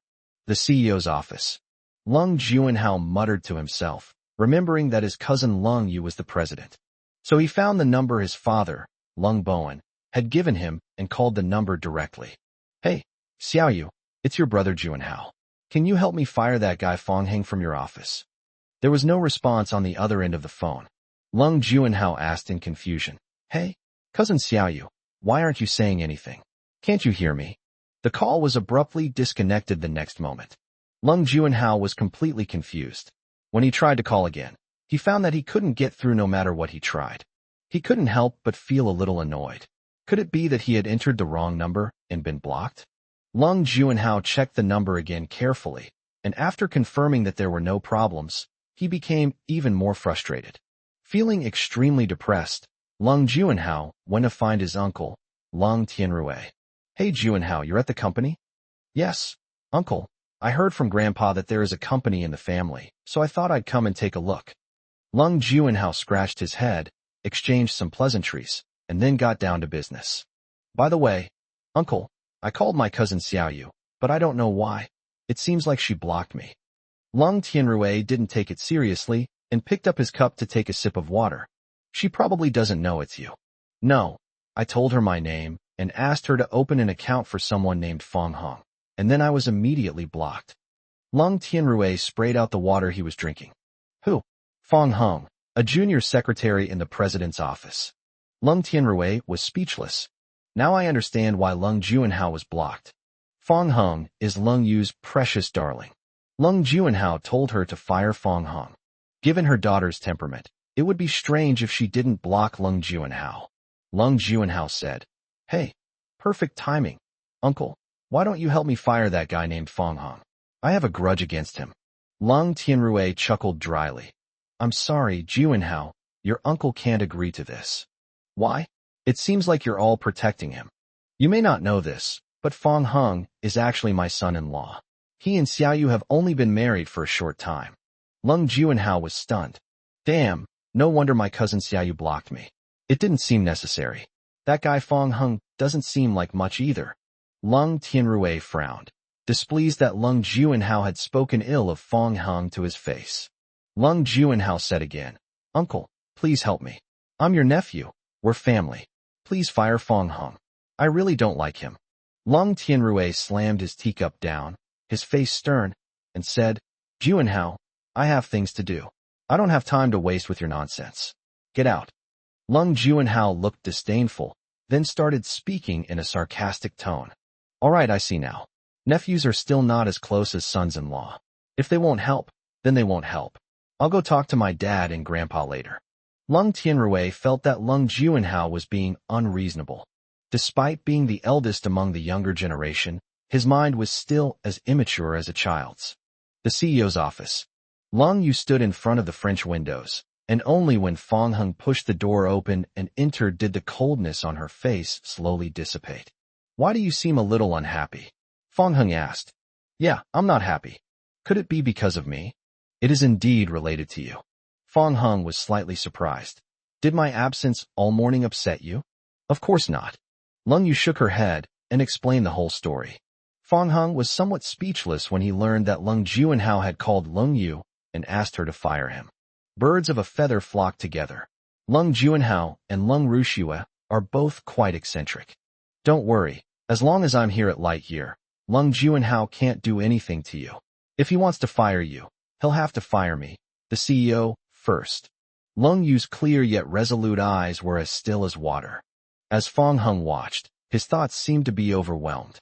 The CEO's office. Lung Juanhao muttered to himself, remembering that his cousin Lung Yu was the president. So he found the number his father, Lung Bowen, had given him and called the number directly. Hey, Xiao Yu, it's your brother Juanhao. Can you help me fire that guy Fong Heng from your office? There was no response on the other end of the phone. Lung Juanhao asked in confusion. Hey, cousin Xiao Yu, why aren't you saying anything? Can't you hear me? The call was abruptly disconnected the next moment. Lung Juanhao was completely confused. When he tried to call again, he found that he couldn't get through no matter what he tried. He couldn't help but feel a little annoyed. Could it be that he had entered the wrong number and been blocked? Lung Juanhao checked the number again carefully, and after confirming that there were no problems, he became even more frustrated. Feeling extremely depressed, Lung Juanhao went to find his uncle, Lung Tianrui. Hey Juanhao, you're at the company? Yes, uncle. I heard from Grandpa that there is a company in the family, so I thought I'd come and take a look. Lung Juanhao scratched his head, exchanged some pleasantries, and then got down to business. By the way, uncle, I called my cousin Xiao Yu, but I don't know why. It seems like she blocked me. Lung Tianrui didn't take it seriously and picked up his cup to take a sip of water. She probably doesn't know it's you. No, I told her my name and asked her to open an account for someone named Fong Heng, and then I was immediately blocked. Lung Tianrui sprayed out the water he was drinking. Who? Fong Heng, a junior secretary in the president's office. Lung Tianrui was speechless. Now I understand why Lung Juanhao was blocked. Fong Hung is Lung Yu's precious darling. Lung Juanhao told her to fire Fong Hung. Given her daughter's temperament, it would be strange if she didn't block Lung Juanhao. Lung Juanhao said, "Hey, perfect timing. Uncle, why don't you help me fire that guy named Fong Hung? I have a grudge against him." Lung Tianrui chuckled dryly. "I'm sorry, Juanhao, your uncle can't agree to this." "Why? It seems like you're all protecting him." "You may not know this, but Fong Hung is actually my son-in-law. He and Xiaoyu have only been married for a short time." Lung Juanhao was stunned. "Damn, no wonder my cousin Xiaoyu blocked me. It didn't seem necessary. That guy Fong Hung doesn't seem like much either." Lung Tianrui frowned, displeased that Lung Juanhao had spoken ill of Fong Hung to his face. Lung Juanhao said again, "Uncle, please help me. I'm your nephew. We're family. Please fire Fong Hung. I really don't like him." Lung Tianrui slammed his teacup down, his face stern, and said, "Juanhao, I have things to do. I don't have time to waste with your nonsense. Get out." Lung Juanhao looked disdainful, then started speaking in a sarcastic tone. "All right, I see now. Nephews are still not as close as sons-in-law. If they won't help, then they won't help. I'll go talk to my dad and grandpa later." Lung Tianrui felt that Lung Juanhao was being unreasonable. Despite being the eldest among the younger generation, his mind was still as immature as a child's. The CEO's office. Lung Yu stood in front of the French windows, and only when Fong Hung pushed the door open and entered did the coldness on her face slowly dissipate. "Why do you seem a little unhappy?" Fong Hung asked. "Yeah, I'm not happy. Could it be because of me?" "It is indeed related to you." Fong Hung was slightly surprised. "Did my absence all morning upset you?" "Of course not." Lung Yu shook her head and explained the whole story. Fong Hung was somewhat speechless when he learned that Lung Juanhao had called Lung Yu and asked her to fire him. Birds of a feather flock together. Lung Juanhao and Lung Rushue are both quite eccentric. "Don't worry, as long as I'm here at Lightyear, Lung Juanhao can't do anything to you. If he wants to fire you, he'll have to fire me, the CEO, first." Lung Yu's clear yet resolute eyes were as still as water. As Fong Hung watched, his thoughts seemed to be overwhelmed.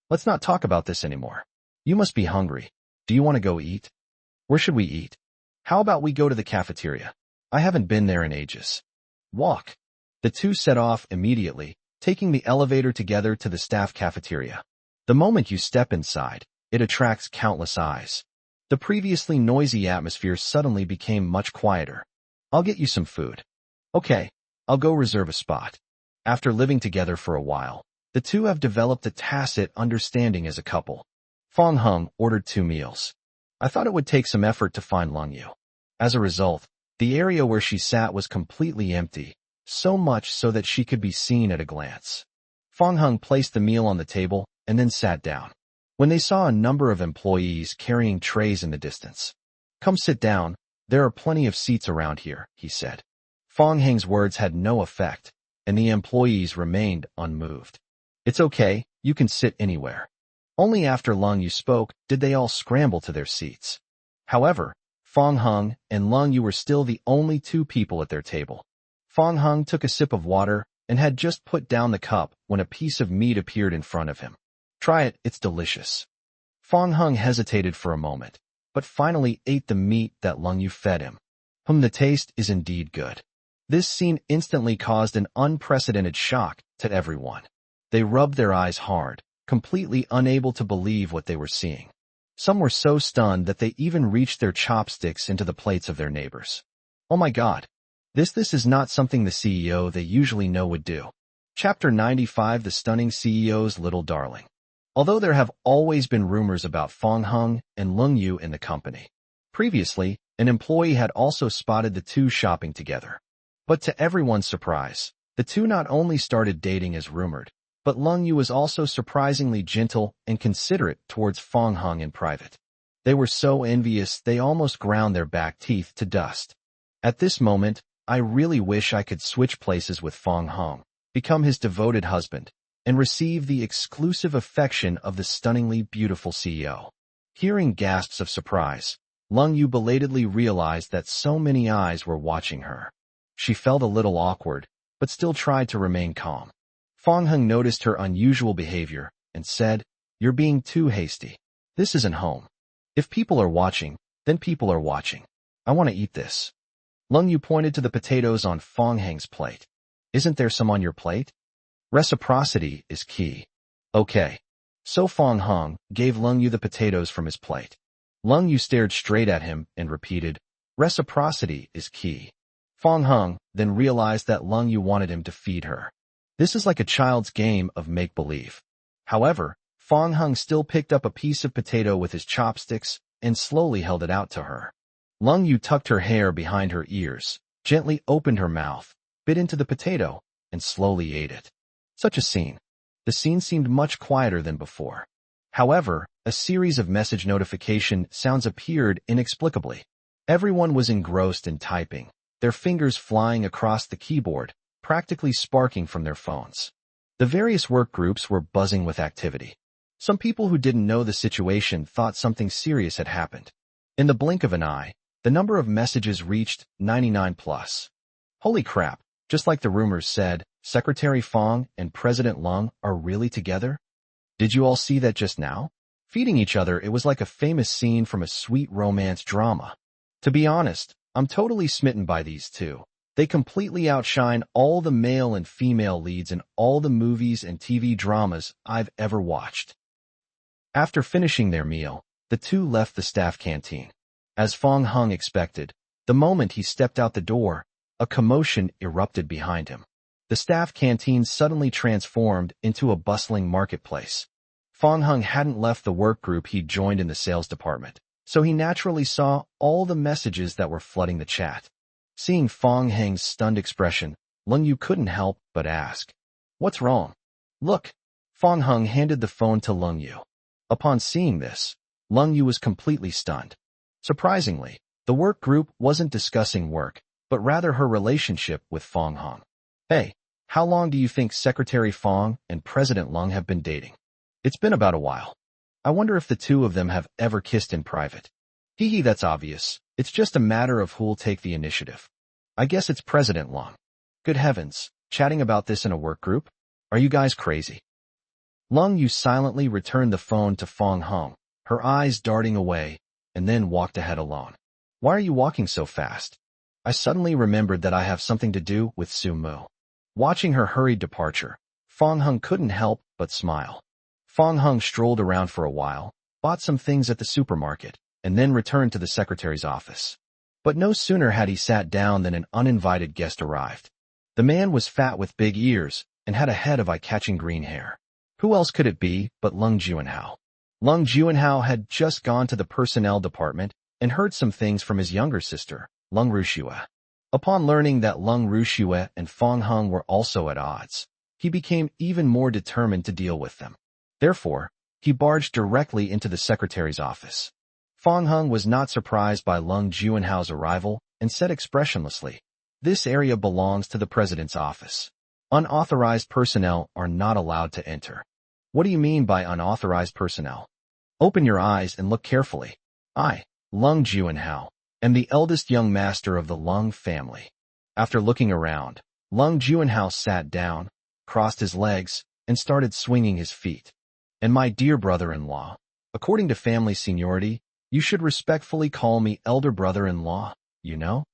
Let's not talk about this anymore. You must be hungry. Do you want to go eat?" "Where should we eat?" "How about we go to the cafeteria? I haven't been there in ages." "Walk." The two set off immediately, taking the elevator together to the staff cafeteria. The moment you step inside, it attracts countless eyes. The previously noisy atmosphere suddenly became much quieter. "I'll get you some food." "Okay, I'll go reserve a spot." After living together for a while, the two have developed a tacit understanding as a couple. Fong Hung ordered 2 meals. "I thought it would take some effort to find Lung Yu." As a result, the area where she sat was completely empty, so much so that she could be seen at a glance. Fong Hung placed the meal on the table and then sat down. When they saw a number of employees carrying trays in the distance, "Come sit down, there are plenty of seats around here," he said. Fong Hung's words had no effect, and the employees remained unmoved. "It's okay, you can sit anywhere." Only after Lung Yu spoke did they all scramble to their seats. However, Fong Hung and Lung Yu were still the only 2 people at their table. Fong Hung took a sip of water and had just put down the cup when a piece of meat appeared in front of him. "Try it, it's delicious." Fong Hung hesitated for a moment, but finally ate the meat that Lung Yu fed him. The taste is indeed good." This scene instantly caused an unprecedented shock to everyone. They rubbed their eyes hard, completely unable to believe what they were seeing. Some were so stunned that they even reached their chopsticks into the plates of their neighbors. "Oh my God. This is not something the CEO they usually know would do." Chapter 95: The Stunning CEO's Little Darling. Although there have always been rumors about Fong Hung and Lung Yu in the company, previously, an employee had also spotted the two shopping together. But to everyone's surprise, the two not only started dating as rumored, but Lung Yu was also surprisingly gentle and considerate towards Fong Hung in private. They were so envious they almost ground their back teeth to dust. At this moment, I really wish I could switch places with Fong Hung, become his devoted husband, and receive the exclusive affection of the stunningly beautiful CEO. Hearing gasps of surprise, Lung Yu belatedly realized that so many eyes were watching her. She felt a little awkward, but still tried to remain calm. Fong Hung noticed her unusual behavior and said, "You're being too hasty. This isn't home. If people are watching, then people are watching. I want to eat this." Lung Yu pointed to the potatoes on Fong Heng's plate. "Isn't there some on your plate?" Reciprocity is key. Okay. So Fong Heng gave Lung Yu the potatoes from his plate. Lung Yu stared straight at him and repeated, "Reciprocity is key." Fong Heng then realized that Lung Yu wanted him to feed her. This is like a child's game of make-believe. However, Fong Heng still picked up a piece of potato with his chopsticks and slowly held it out to her. Lung Yu tucked her hair behind her ears, gently opened her mouth, bit into the potato, and slowly ate it. Such a scene. The scene seemed much quieter than before. However, a series of message notification sounds appeared inexplicably. Everyone was engrossed in typing, their fingers flying across the keyboard, practically sparking from their phones. The various work groups were buzzing with activity. Some people who didn't know the situation thought something serious had happened. In the blink of an eye, the number of messages reached 99 plus. Holy crap, just like the rumors said, Secretary Fong and President Lung are really together? Did you all see that just now? Feeding each other, it was like a famous scene from a sweet romance drama. To be honest, I'm totally smitten by these two. They completely outshine all the male and female leads in all the movies and TV dramas I've ever watched. After finishing their meal, the two left the staff canteen. As Fong Heng expected, the moment he stepped out the door, a commotion erupted behind him. The staff canteen suddenly transformed into a bustling marketplace. Fong Heng hadn't left the work group he'd joined in the sales department, so he naturally saw all the messages that were flooding the chat. Seeing Fong Heng's stunned expression, Lung Yu couldn't help but ask, "What's wrong?" "Look." Fong Heng handed the phone to Lung Yu. Upon seeing this, Lung Yu was completely stunned. Surprisingly, the work group wasn't discussing work, but rather her relationship with Fong Heng. "Hey, how long do you think Secretary Fong and President Lung have been dating?" "It's been about a while. I wonder if the two of them have ever kissed in private." "Hee, that's obvious. It's just a matter of who'll take the initiative. I guess it's President Lung." "Good heavens, chatting about this in a work group? Are you guys crazy?" Lung Yu silently returned the phone to Fong Heng, her eyes darting away, and then walked ahead alone. "Why are you walking so fast?" "I suddenly remembered that I have something to do with Su Mu." Watching her hurried departure, Fong Heng couldn't help but smile. Fong Heng strolled around for a while, bought some things at the supermarket, and then returned to the secretary's office. But no sooner had he sat down than an uninvited guest arrived. The man was fat with big ears and had a head of eye-catching green hair. Who else could it be but Lung Juanhao? Lung Juanhao had just gone to the personnel department and heard some things from his younger sister, Lung Rushue. Upon learning that Lung Rushue and Fong Heng were also at odds, he became even more determined to deal with them. Therefore, he barged directly into the secretary's office. Fong Heng was not surprised by Lung Juanhao's arrival and said expressionlessly, "This area belongs to the president's office. Unauthorized personnel are not allowed to enter." "What do you mean by unauthorized personnel?" "Open your eyes and look carefully. I, Lung Juanhao, am the eldest young master of the Lung family." After looking around, Lung Juanhao sat down, crossed his legs, and started swinging his feet. "And my dear brother-in-law, according to family seniority, you should respectfully call me elder brother-in-law, you know?"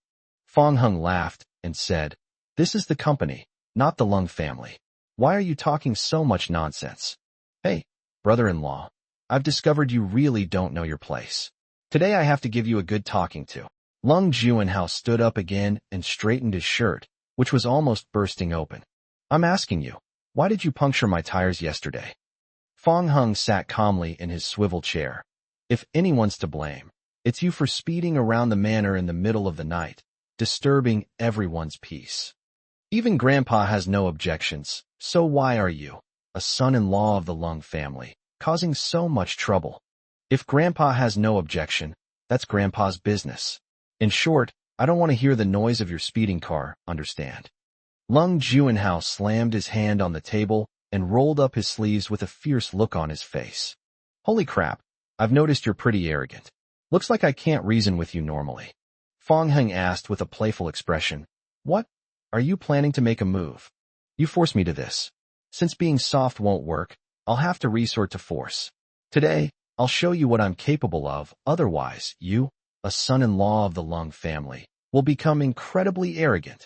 Fong Heng laughed and said, "This is the company, not the Lung family. Why are you talking so much nonsense?" "Hey, brother-in-law, I've discovered you really don't know your place. Today I have to give you a good talking to." Lung Juanhao stood up again and straightened his shirt, which was almost bursting open. "I'm asking you, why did you puncture my tires yesterday?" Fong Heng sat calmly in his swivel chair. "If anyone's to blame, it's you for speeding around the manor in the middle of the night, disturbing everyone's peace. Even Grandpa has no objections, so why are you, a son-in-law of the Lung family, causing so much trouble? If Grandpa has no objection, that's Grandpa's business. In short, I don't want to hear the noise of your speeding car, understand?" Lung Juanhao slammed his hand on the table and rolled up his sleeves with a fierce look on his face. "Holy crap, I've noticed you're pretty arrogant. Looks like I can't reason with you normally." Fong Heng asked with a playful expression. "What? Are you planning to make a move? You force me to this. Since being soft won't work, I'll have to resort to force. Today, I'll show you what I'm capable of, otherwise you, a son-in-law of the Lung family, will become incredibly arrogant.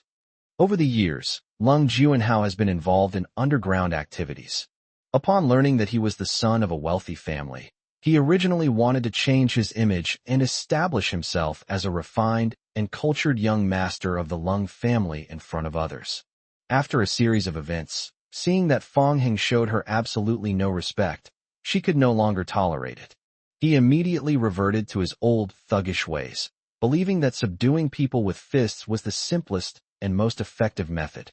Over the years, Lung Juanhao has been involved in underground activities. Upon learning that he was the son of a wealthy family, he originally wanted to change his image and establish himself as a refined and cultured young master of the Lung family in front of others. After a series of events, seeing that Fong Heng showed her absolutely no respect, she could no longer tolerate it. He immediately reverted to his old thuggish ways, believing that subduing people with fists was the simplest and most effective method.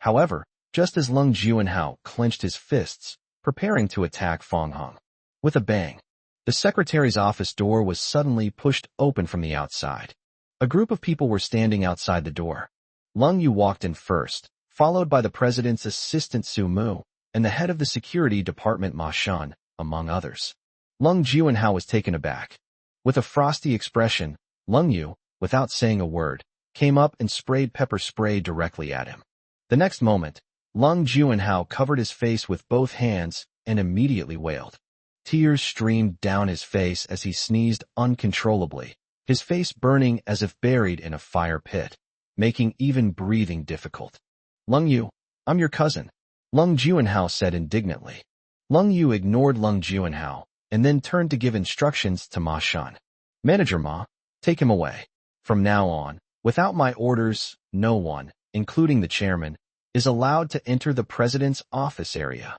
However, just as Lung Juanhao clenched his fists, preparing to attack Fong Heng, with a bang, the secretary's office door was suddenly pushed open from the outside. A group of people were standing outside the door. Lung Yu walked in first, followed by the president's assistant Su Mu, and the head of the security department Ma Shun, among others. Lung Juanhao was taken aback. With a frosty expression, Lung Yu, without saying a word, came up and sprayed pepper spray directly at him. The next moment, Lung Juanhao covered his face with both hands and immediately wailed. Tears streamed down his face as he sneezed uncontrollably, his face burning as if buried in a fire pit, making even breathing difficult. Lung Yu, I'm your cousin, Lung Juanhao said indignantly. Lung Yu ignored Lung Juanhao and then turned to give instructions to Ma Shun. Manager Ma, take him away. From now on, without my orders, no one, including the chairman, is allowed to enter the president's office area.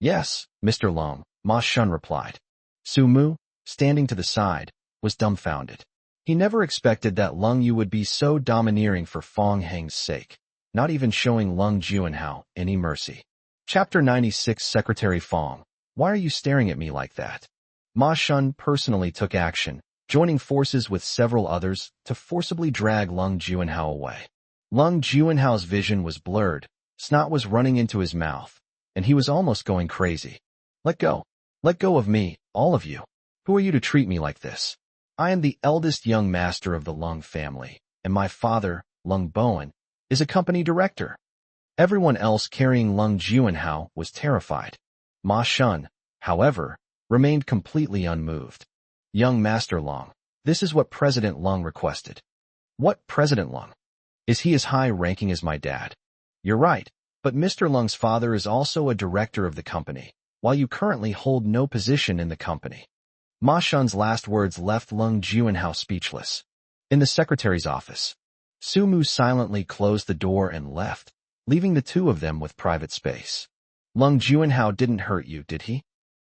Yes, Mr. Lung, Ma Shun replied. Su Mu, standing to the side, was dumbfounded. He never expected that Lung Yu would be so domineering for Fong Heng's sake, not even showing Lung Juanhao any mercy. Chapter 96 Secretary Fong, why are you staring at me like that? Ma Shun personally took action, joining forces with several others to forcibly drag Lung Juanhao away. Lung Juanhao's vision was blurred, snot was running into his mouth, and he was almost going crazy. Let go. Let go of me, all of you. Who are you to treat me like this? I am the eldest young master of the Lung family, and my father, Lung Bowen, is a company director. Everyone else carrying Lung Juanhao was terrified. Ma Shun, however, remained completely unmoved. Young Master Lung, this is what President Lung requested. What President Lung? Is he as high-ranking as my dad? You're right, but Mr. Lung's father is also a director of the company, while you currently hold no position in the company. Ma Shun's last words left Lung Juanhao speechless. In the secretary's office, Su Mu silently closed the door and left, leaving the two of them with private space. Lung Juanhao didn't hurt you, did he?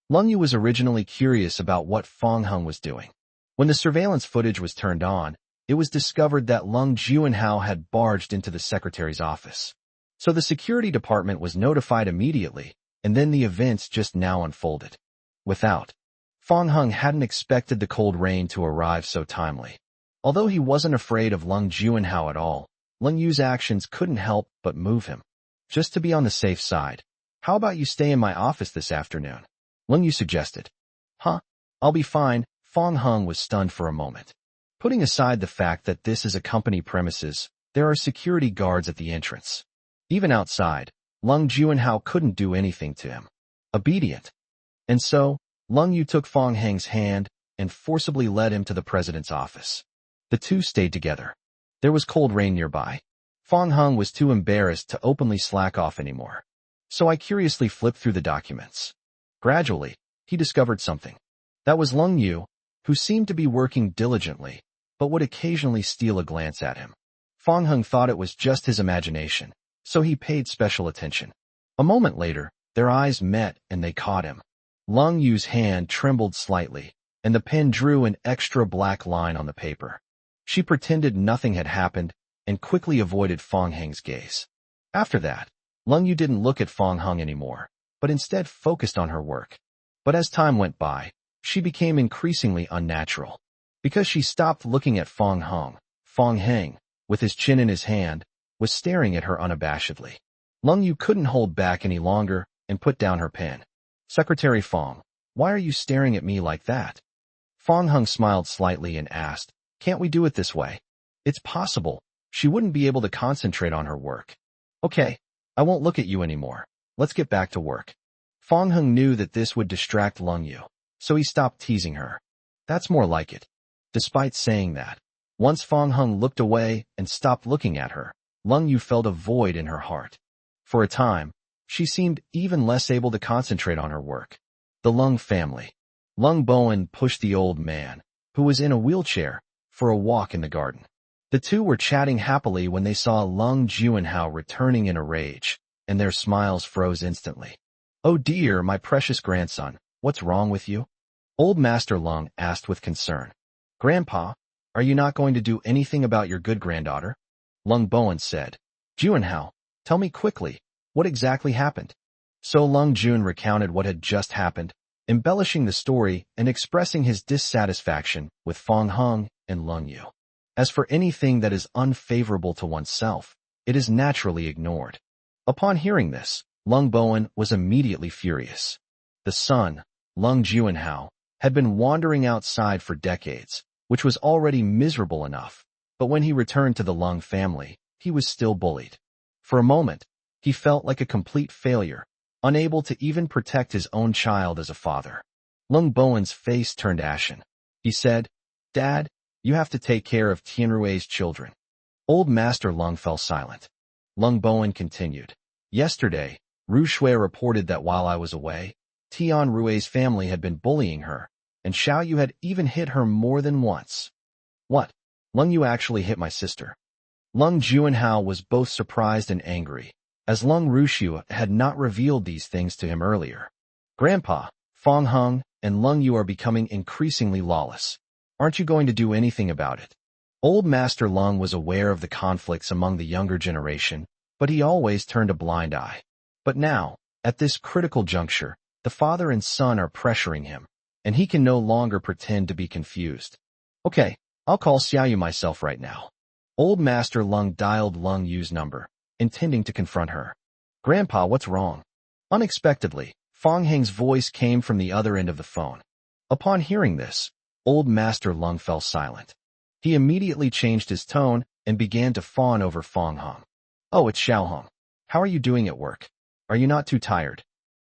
Lung Yu was originally curious about what Fong Heng was doing. When the surveillance footage was turned on, it was discovered that Lung Juanhao had barged into the secretary's office. So the security department was notified immediately, and then the events just now unfolded. Without, Fong Heng hadn't expected the cold rain to arrive so timely. Although he wasn't afraid of Lung Juanhao at all, Lung Yu's actions couldn't help but move him. Just to be on the safe side, how about you stay in my office this afternoon? Lung Yu suggested. Huh? I'll be fine. Fong Heng was stunned for a moment. Putting aside the fact that this is a company premises, there are security guards at the entrance. Even outside, Lung Juanhao couldn't do anything to him. Obedient. And so, Lung Yu took Fong Heng's hand and forcibly led him to the president's office. The two stayed together. There was cold rain nearby. Fong Heng was too embarrassed to openly slack off anymore. So I curiously flipped through the documents. Gradually, he discovered something. That was Lung Yu, who seemed to be working diligently, but would occasionally steal a glance at him. Fong Heng thought it was just his imagination, so he paid special attention. A moment later, their eyes met and they caught him. Lung Yu's hand trembled slightly, and the pen drew an extra black line on the paper. She pretended nothing had happened and quickly avoided Fong Heng's gaze. After that, Lung Yu didn't look at Fong Heng anymore, but instead focused on her work. But as time went by, she became increasingly unnatural. Because she stopped looking at Fong Heng, with his chin in his hand, was staring at her unabashedly. Lung Yu couldn't hold back any longer and put down her pen. Secretary Fong, why are you staring at me like that? Fong Heng smiled slightly and asked, can't we do it this way? It's possible. She wouldn't be able to concentrate on her work. Okay, I won't look at you anymore. Let's get back to work. Fong Hung knew that this would distract Lung Yu, so he stopped teasing her. That's more like it. Despite saying that, once Fong Hung looked away and stopped looking at her, Lung Yu felt a void in her heart. For a time, she seemed even less able to concentrate on her work. The Lung family. Lung Bowen pushed the old man, who was in a wheelchair, for a walk in the garden. The two were chatting happily when they saw Lung Juanhao returning in a rage, and their smiles froze instantly. "Oh dear, my precious grandson, what's wrong with you?" Old Master Lung asked with concern. "Grandpa, are you not going to do anything about your good granddaughter?" Lung Bowen said. "Juanhao, tell me quickly, what exactly happened?" So Lung Jun recounted what had just happened, embellishing the story and expressing his dissatisfaction with Fong Hung and Lung Yu. As for anything that is unfavorable to oneself, it is naturally ignored. Upon hearing this, Lung Bowen was immediately furious. The son, Lung Juanhao, had been wandering outside for decades, which was already miserable enough, but when he returned to the Lung family, he was still bullied. For a moment, he felt like a complete failure, unable to even protect his own child as a father. Lung Bowen's face turned ashen. He said, "Dad, you have to take care of Tianrui's children." Old Master Lung fell silent. Lung Bowen continued. "Yesterday, Ru Shui reported that while I was away, Tianrui's family had been bullying her, and Xiao Yu had even hit her more than once." "What? Lung Yu actually hit my sister?" Lung Juanhao was both surprised and angry, as Lung Rushu had not revealed these things to him earlier. "Grandpa, Fong Hung and Lung Yu are becoming increasingly lawless. Aren't you going to do anything about it?" Old Master Lung was aware of the conflicts among the younger generation, but he always turned a blind eye. But now, at this critical juncture, the father and son are pressuring him, and he can no longer pretend to be confused. "Okay, I'll call Xiaoyu myself right now." Old Master Lung dialed Lung Yu's number, intending to confront her. "Grandpa, what's wrong?" Unexpectedly, Fong Heng's voice came from the other end of the phone. Upon hearing this, Old Master Lung fell silent. He immediately changed his tone and began to fawn over Fong Hung. "Oh, it's Xiao Hong. How are you doing at work? Are you not too tired?"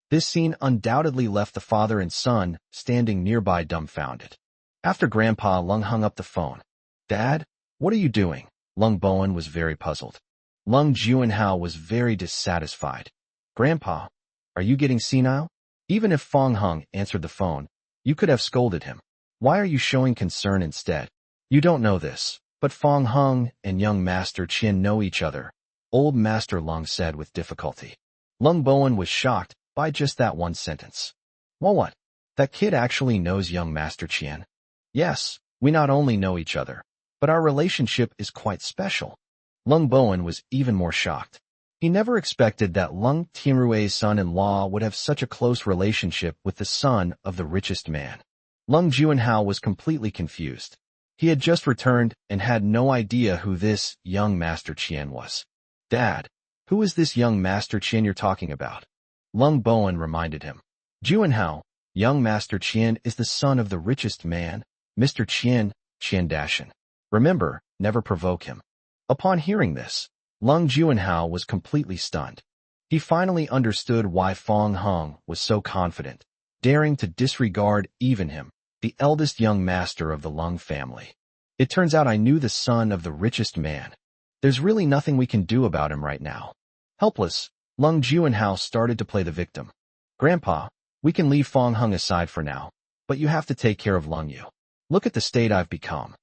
This scene undoubtedly left the father and son standing nearby dumbfounded. After Grandpa Lung hung up the phone, "Dad, what are you doing?" Lung Bowen was very puzzled. Lung Juanhao was very dissatisfied. "Grandpa, are you getting senile?" Even if Fong Hung answered the phone, you could have scolded him. "Why are you showing concern instead?" "You don't know this, but Fong Hung and young Master Qian know each other," Old Master Lung said with difficulty. Lung Bowen was shocked by just that one sentence. "Well, what? That kid actually knows young Master Qian?" "Yes, we not only know each other, but our relationship is quite special." Lung Bowen was even more shocked. He never expected that Lung Tianrui's son-in-law would have such a close relationship with the son of the richest man. Lung Juanhao was completely confused. He had just returned and had no idea who this young Master Qian was. "Dad, who is this young Master Qian you're talking about?" Lung Bowen reminded him. "Juanhao, young Master Qian is the son of the richest man, Mr. Qian, Qian Dashan. Remember, never provoke him." Upon hearing this, Lung Juanhao was completely stunned. He finally understood why Fong Hung was so confident, daring to disregard even him, the eldest young master of the Lung family. "It turns out I knew the son of the richest man. There's really nothing we can do about him right now." Helpless, Lung Juanhao started to play the victim. "Grandpa, we can leave Fong Hung aside for now, but you have to take care of Lung Yu. Look at the state I've become."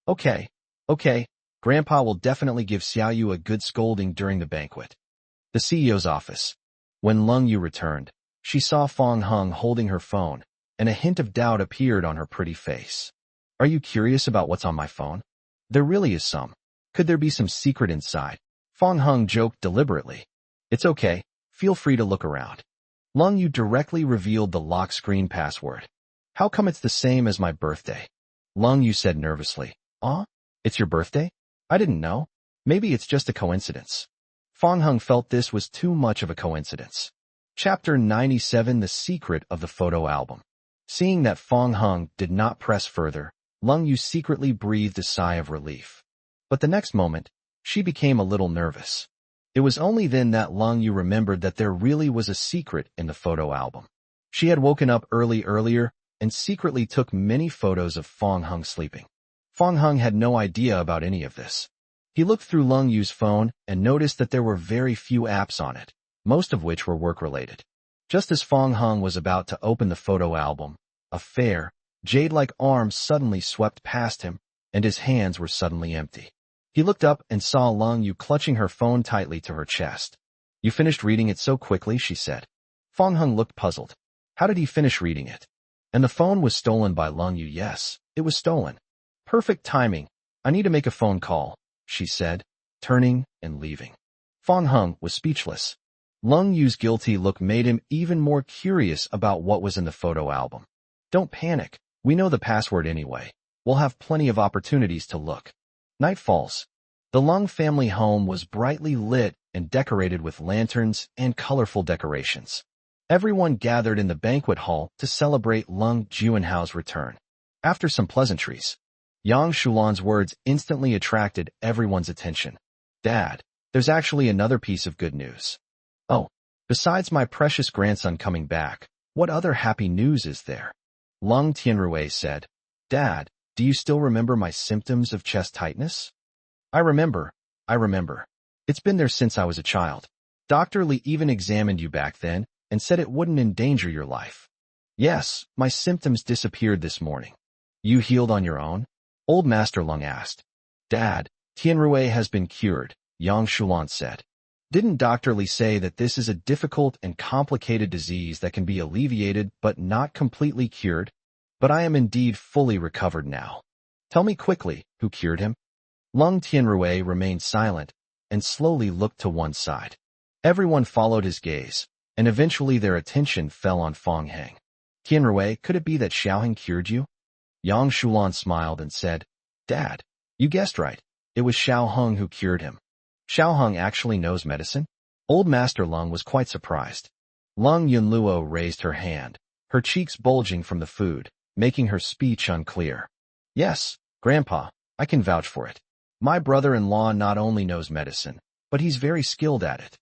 Okay. Grandpa will definitely give Xiao Yu a good scolding during the banquet." The CEO's office. When Lung Yu returned, she saw Fong Hung holding her phone, and a hint of doubt appeared on her pretty face. "Are you curious about what's on my phone?" "There really is some. Could there be some secret inside?" Fong Hung joked deliberately. "It's okay. Feel free to look around." Lung Yu directly revealed the lock screen password. "How come it's the same as my birthday?" Lung Yu said nervously. "Aw, it's your birthday? I didn't know. Maybe it's just a coincidence." Fong Hung felt this was too much of a coincidence. Chapter 97: The Secret of the Photo Album. Seeing that Fong Hung did not press further, Lung Yu secretly breathed a sigh of relief. But the next moment, she became a little nervous. It was only then that Lung Yu remembered that there really was a secret in the photo album. She had woken up earlier and secretly took many photos of Fong Hung sleeping. Fong Hung had no idea about any of this. He looked through Lung Yu's phone and noticed that there were very few apps on it, most of which were work-related. Just as Fong Hung was about to open the photo album, a fair, jade-like arm suddenly swept past him, and his hands were suddenly empty. He looked up and saw Lung Yu clutching her phone tightly to her chest. "You finished reading it so quickly," she said. Fong Hung looked puzzled. How did he finish reading it? And the phone was stolen by Lung Yu. Yes, it was stolen. Perfect timing. I need to make a phone call, she said, turning and leaving. Fong Hung was speechless. Lung Yu's guilty look made him even more curious about what was in the photo album. Don't panic. We know the password anyway. We'll have plenty of opportunities to look. Night falls. The Lung family home was brightly lit and decorated with lanterns and colorful decorations. Everyone gathered in the banquet hall to celebrate Lung Juanhao's return. After some pleasantries, Yang Shulan's words instantly attracted everyone's attention. "Dad, there's actually another piece of good news." "Oh, besides my precious grandson coming back, what other happy news is there?" Lung Tianrui said. "Dad, do you still remember my symptoms of chest tightness?" I remember. It's been there since I was a child. Dr. Li even examined you back then and said it wouldn't endanger your life." "Yes, my symptoms disappeared this morning." "You healed on your own?" Old Master Lung asked. "Dad, Tianrui has been cured," Yang Shulan said. "Didn't Dr. Li say that this is a difficult and complicated disease that can be alleviated but not completely cured? But I am indeed fully recovered now. Tell me quickly, who cured him?" Lung Tianrui remained silent and slowly looked to one side. Everyone followed his gaze, and eventually their attention fell on Fong Heng. "Tianrui, could it be that Xiaoheng cured you?" Yang Shulan smiled and said, "Dad, you guessed right. It was Xiaoheng who cured him." "Xiaoheng actually knows medicine?" Old Master Lung was quite surprised. Lung Yunluo raised her hand, her cheeks bulging from the food, making her speech unclear. "Yes, Grandpa, I can vouch for it. My brother-in-law not only knows medicine, but he's very skilled at it."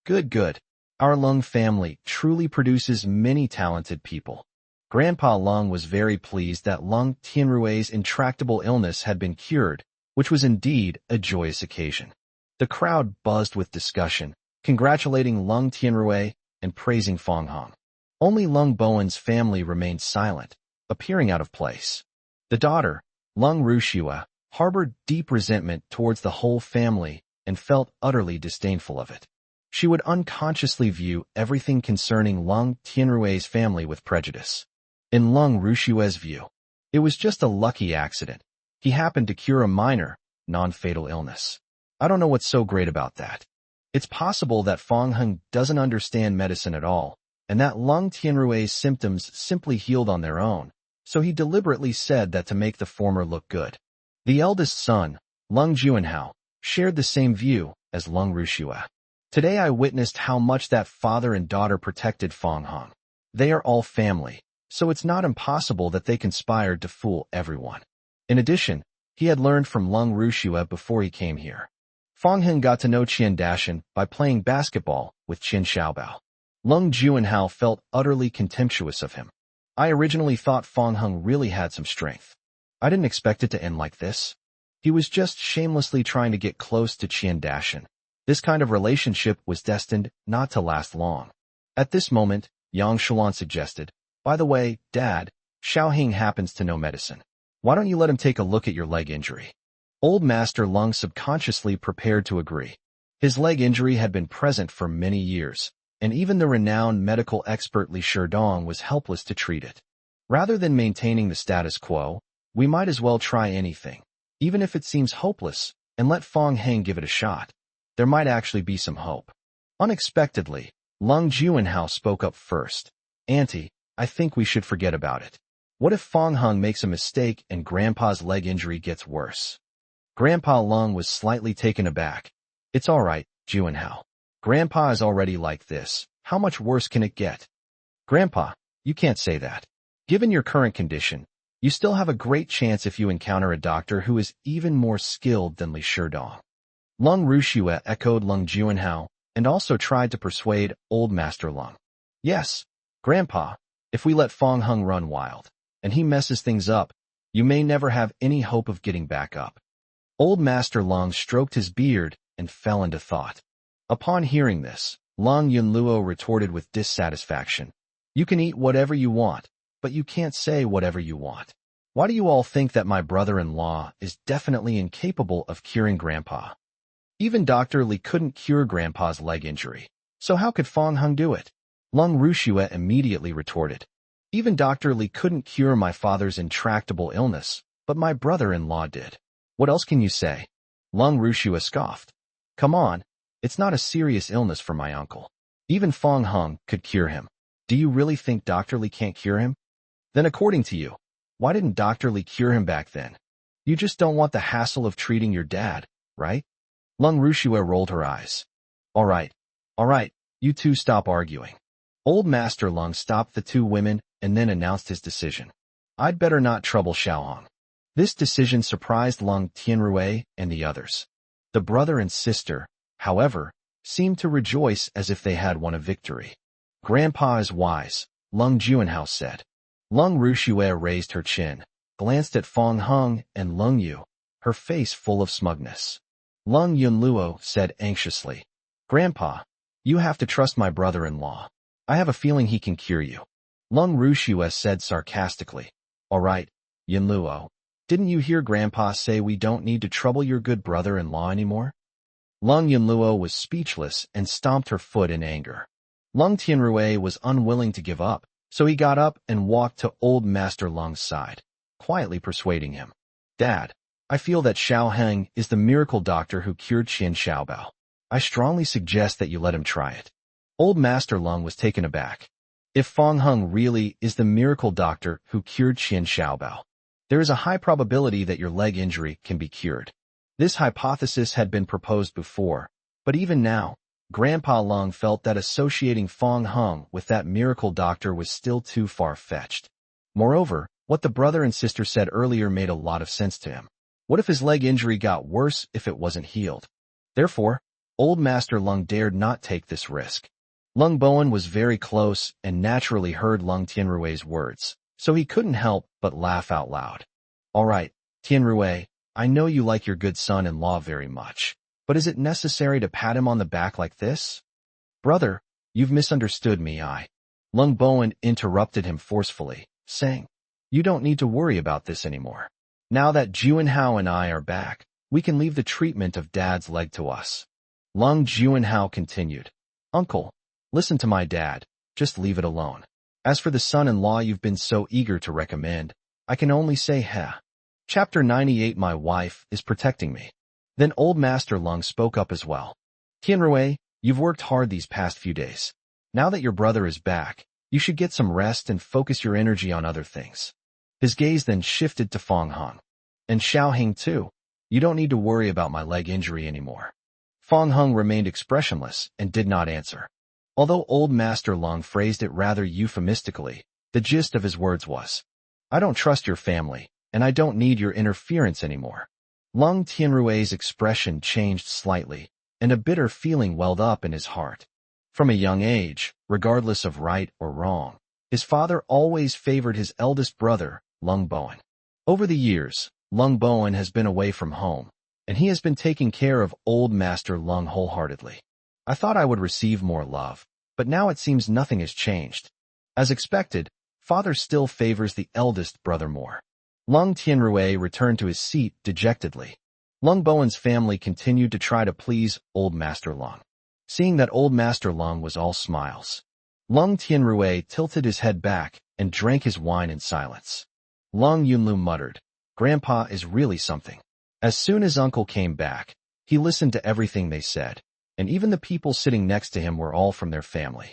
Good. Our Lung family truly produces many talented people. Grandpa Lung was very pleased that Lung Tianrui's intractable illness had been cured, which was indeed a joyous occasion. The crowd buzzed with discussion, congratulating Lung Tianrui and praising Fong Hung. Only Lung Bowen's family remained silent, appearing out of place. The daughter, Lung Rushua, harbored deep resentment towards the whole family and felt utterly disdainful of it. She would unconsciously view everything concerning Lung Tianrui's family with prejudice. In Lung Rushua's view, it was just a lucky accident. He happened to cure a minor, non-fatal illness. I don't know what's so great about that. It's possible that Fong Hung doesn't understand medicine at all, and that Lung Tianrui's symptoms simply healed on their own, so he deliberately said that to make the former look good. The eldest son, Lung Juanhao, shared the same view as Lung Rushua. Today I witnessed how much that father and daughter protected Fong Hung. They are all family, so it's not impossible that they conspired to fool everyone. In addition, he had learned from Lung Rushua before he came here. Fong Hung got to know Qian Dashan by playing basketball with Qin Xiaobao. Lung Juanhao felt utterly contemptuous of him. I originally thought Fong Hung really had some strength. I didn't expect it to end like this. He was just shamelessly trying to get close to Qian Dashan. This kind of relationship was destined not to last long. At this moment, Yang Shulan suggested, "By the way, Dad, Xiaoheng happens to know medicine. Why don't you let him take a look at your leg injury?" Old Master Lung subconsciously prepared to agree. His leg injury had been present for many years, and even the renowned medical expert Li Sherdong was helpless to treat it. Rather than maintaining the status quo, we might as well try anything, even if it seems hopeless, and let Fong Heng give it a shot. There might actually be some hope. Unexpectedly, Lung Juanhao spoke up first. "Auntie, I think we should forget about it. What if Fong Hung makes a mistake and Grandpa's leg injury gets worse?" Grandpa Lung was slightly taken aback. "It's all right, Juanhao. Grandpa is already like this. How much worse can it get?" "Grandpa, you can't say that. Given your current condition, you still have a great chance if you encounter a doctor who is even more skilled than Li Sherdong." Lung Rushue echoed Lung Juanhao and also tried to persuade Old Master Lung. Yes, Grandpa, if we let Fong Hung run wild, and he messes things up, you may never have any hope of getting back up. Old Master Lung stroked his beard and fell into thought. Upon hearing this, Lung Yunluo retorted with dissatisfaction. You can eat whatever you want, but you can't say whatever you want. Why do you all think that my brother-in-law is definitely incapable of curing Grandpa? Even Dr. Li couldn't cure Grandpa's leg injury, so how could Fong Hung do it? Lung Rushue immediately retorted. Even Dr. Li couldn't cure my father's intractable illness, but my brother-in-law did. What else can you say? Lung Rushue scoffed. Come on, it's not a serious illness for my uncle. Even Fong Hung could cure him. Do you really think Dr. Li can't cure him? Then according to you, why didn't Dr. Li cure him back then? You just don't want the hassle of treating your dad, right? Lung Rushue rolled her eyes. All right, you two stop arguing. Old Master Lung stopped the two women and then announced his decision. I'd better not trouble Xiaohong. This decision surprised Lung Tianrui and the others. The brother and sister, however, seemed to rejoice as if they had won a victory. Grandpa is wise, Lung Juanhao said. Lung Rushue raised her chin, glanced at Fong Hung and Lung Yu, her face full of smugness. Lung Yunluo said anxiously, Grandpa, you have to trust my brother-in-law. I have a feeling he can cure you. Lung Rushue said sarcastically, All right, Yunluo, didn't you hear Grandpa say we don't need to trouble your good brother-in-law anymore? Lung Yunluo was speechless and stomped her foot in anger. Lung Tianrui was unwilling to give up, so he got up and walked to Old Master Lung's side, quietly persuading him. Dad, I feel that Xiaoheng is the miracle doctor who cured Qian Xiaobao. I strongly suggest that you let him try it. Old Master Lung was taken aback. If Fong Hung really is the miracle doctor who cured Qian Xiaobao, there is a high probability that your leg injury can be cured. This hypothesis had been proposed before, but even now, Grandpa Lung felt that associating Fong Hung with that miracle doctor was still too far-fetched. Moreover, what the brother and sister said earlier made a lot of sense to him. What if his leg injury got worse if it wasn't healed? Therefore, Old Master Lung dared not take this risk. Lung Bowen was very close and naturally heard Lung Tianrui's words, so he couldn't help but laugh out loud. All right, Tianrui, I know you like your good son-in-law very much, but is it necessary to pat him on the back like this? Brother, you've misunderstood me. Lung Bowen interrupted him forcefully, saying, You don't need to worry about this anymore. Now that Juanhao and I are back, we can leave the treatment of Dad's leg to us. Lung Juanhao continued, Uncle, listen to my dad, just leave it alone. As for the son-in-law you've been so eager to recommend, I can only say heh. Chapter 98 My wife is protecting me. Then Old Master Lung spoke up as well. Tianrui, you've worked hard these past few days. Now that your brother is back, you should get some rest and focus your energy on other things. His gaze then shifted to Fong Hung. And Xiaoheng too. You don't need to worry about my leg injury anymore. Fong Hung remained expressionless and did not answer. Although Old Master Lung phrased it rather euphemistically, the gist of his words was, I don't trust your family, and I don't need your interference anymore. Lung Tianrui's expression changed slightly, and a bitter feeling welled up in his heart. From a young age, regardless of right or wrong, his father always favored his eldest brother, Lung Bowen. Over the years, Lung Bowen has been away from home, and he has been taking care of Old Master Lung wholeheartedly. I thought I would receive more love, but now it seems nothing has changed. As expected, father still favors the eldest brother more. Lung Tianrui returned to his seat dejectedly. Lung Bowen's family continued to try to please Old Master Lung. Seeing that Old Master Lung was all smiles, Lung Tianrui tilted his head back and drank his wine in silence. Lung Yunlu muttered, Grandpa is really something. As soon as Uncle came back, he listened to everything they said, and even the people sitting next to him were all from their family.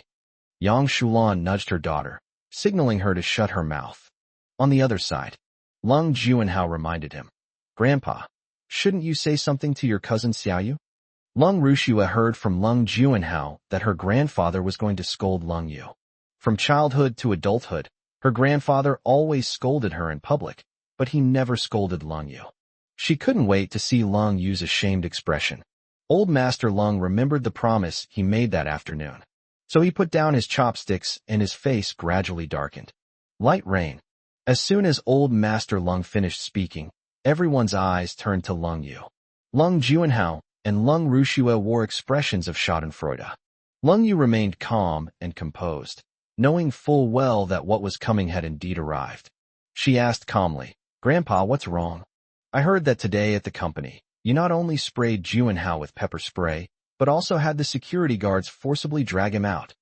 Yang Shulan nudged her daughter, signaling her to shut her mouth. On the other side, Lung Juanhao reminded him, Grandpa, shouldn't you say something to your cousin Xiaoyu? Lung Rushue heard from Lung Juanhao that her grandfather was going to scold Lung Yu. From childhood to adulthood, her grandfather always scolded her in public, but he never scolded Lung Yu. She couldn't wait to see Lung Yu's ashamed expression. Old Master Lung remembered the promise he made that afternoon. So he put down his chopsticks and his face gradually darkened. Light rain. As soon as Old Master Lung finished speaking, everyone's eyes turned to Lung Yu. Lung Juanhao and Lung Rushue wore expressions of schadenfreude. Lung Yu remained calm and composed, knowing full well that what was coming had indeed arrived. She asked calmly, "Grandpa, what's wrong? I heard that today at the company, you not only sprayed Juanhao with pepper spray, but also had the security guards forcibly drag him out."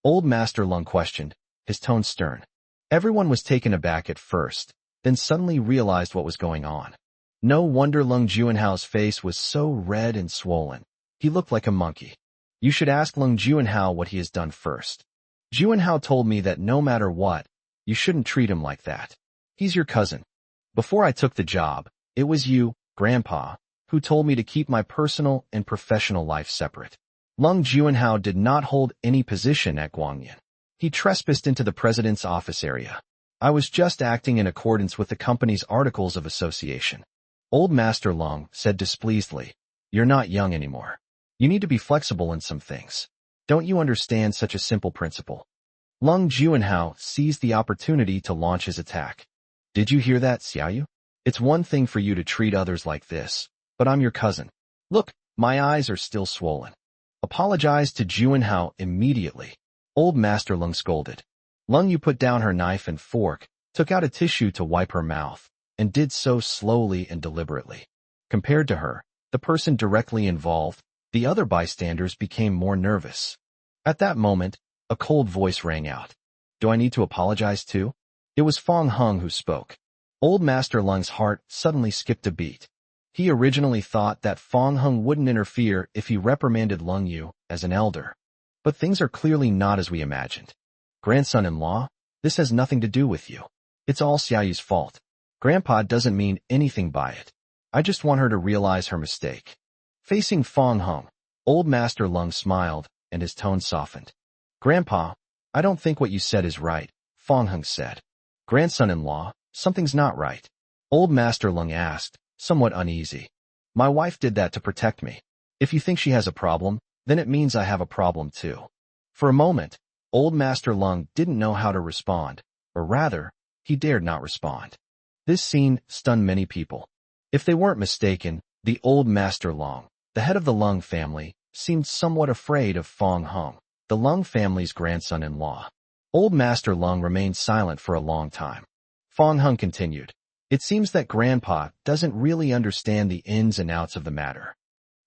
Old Master Lung questioned, his tone stern. Everyone was taken aback at first, then suddenly realized what was going on. No wonder Lung Juanhao's face was so red and swollen. He looked like a monkey. "You should ask Lung Juanhao what he has done first. Juanhao told me that no matter what, you shouldn't treat him like that. He's your cousin. Before I took the job, it was you, Grandpa, who told me to keep my personal and professional life separate." Lung Juanhao did not hold any position at Guangyan. He trespassed into the president's office area. "I was just acting in accordance with the company's articles of association." Old Master Lung said displeasedly, "You're not young anymore. You need to be flexible in some things. Don't you understand such a simple principle?" Lung Juanhao seized the opportunity to launch his attack. "Did you hear that, Xiaoyu? It's one thing for you to treat others like this, but I'm your cousin. Look, my eyes are still swollen. Apologize to Juanhao immediately." Old Master Lung scolded. Lung Yu put down her knife and fork, took out a tissue to wipe her mouth, and did so slowly and deliberately. Compared to her, the person directly involved, the other bystanders became more nervous. At that moment, a cold voice rang out. "Do I need to apologize too?" It was Fong Hung who spoke. Old Master Lung's heart suddenly skipped a beat. He originally thought that Fong Hung wouldn't interfere if he reprimanded Lung Yu as an elder. But things are clearly not as we imagined. "Grandson-in-law, this has nothing to do with you. It's all Xiaoyu's fault. Grandpa doesn't mean anything by it. I just want her to realize her mistake." Facing Fong Hung, Old Master Lung smiled, and his tone softened. "Grandpa, I don't think what you said is right," Fong Hung said. "Grandson-in-law, something's not right." Old Master Lung asked, somewhat uneasy. "My wife did that to protect me. If you think she has a problem, then it means I have a problem too." For a moment, Old Master Lung didn't know how to respond, or rather, he dared not respond. This scene stunned many people. If they weren't mistaken, the Old Master Lung, the head of the Lung family, seemed somewhat afraid of Fong Hung, the Lung family's grandson-in-law. Old Master Lung remained silent for a long time. Fong Hung continued, "It seems that Grandpa doesn't really understand the ins and outs of the matter."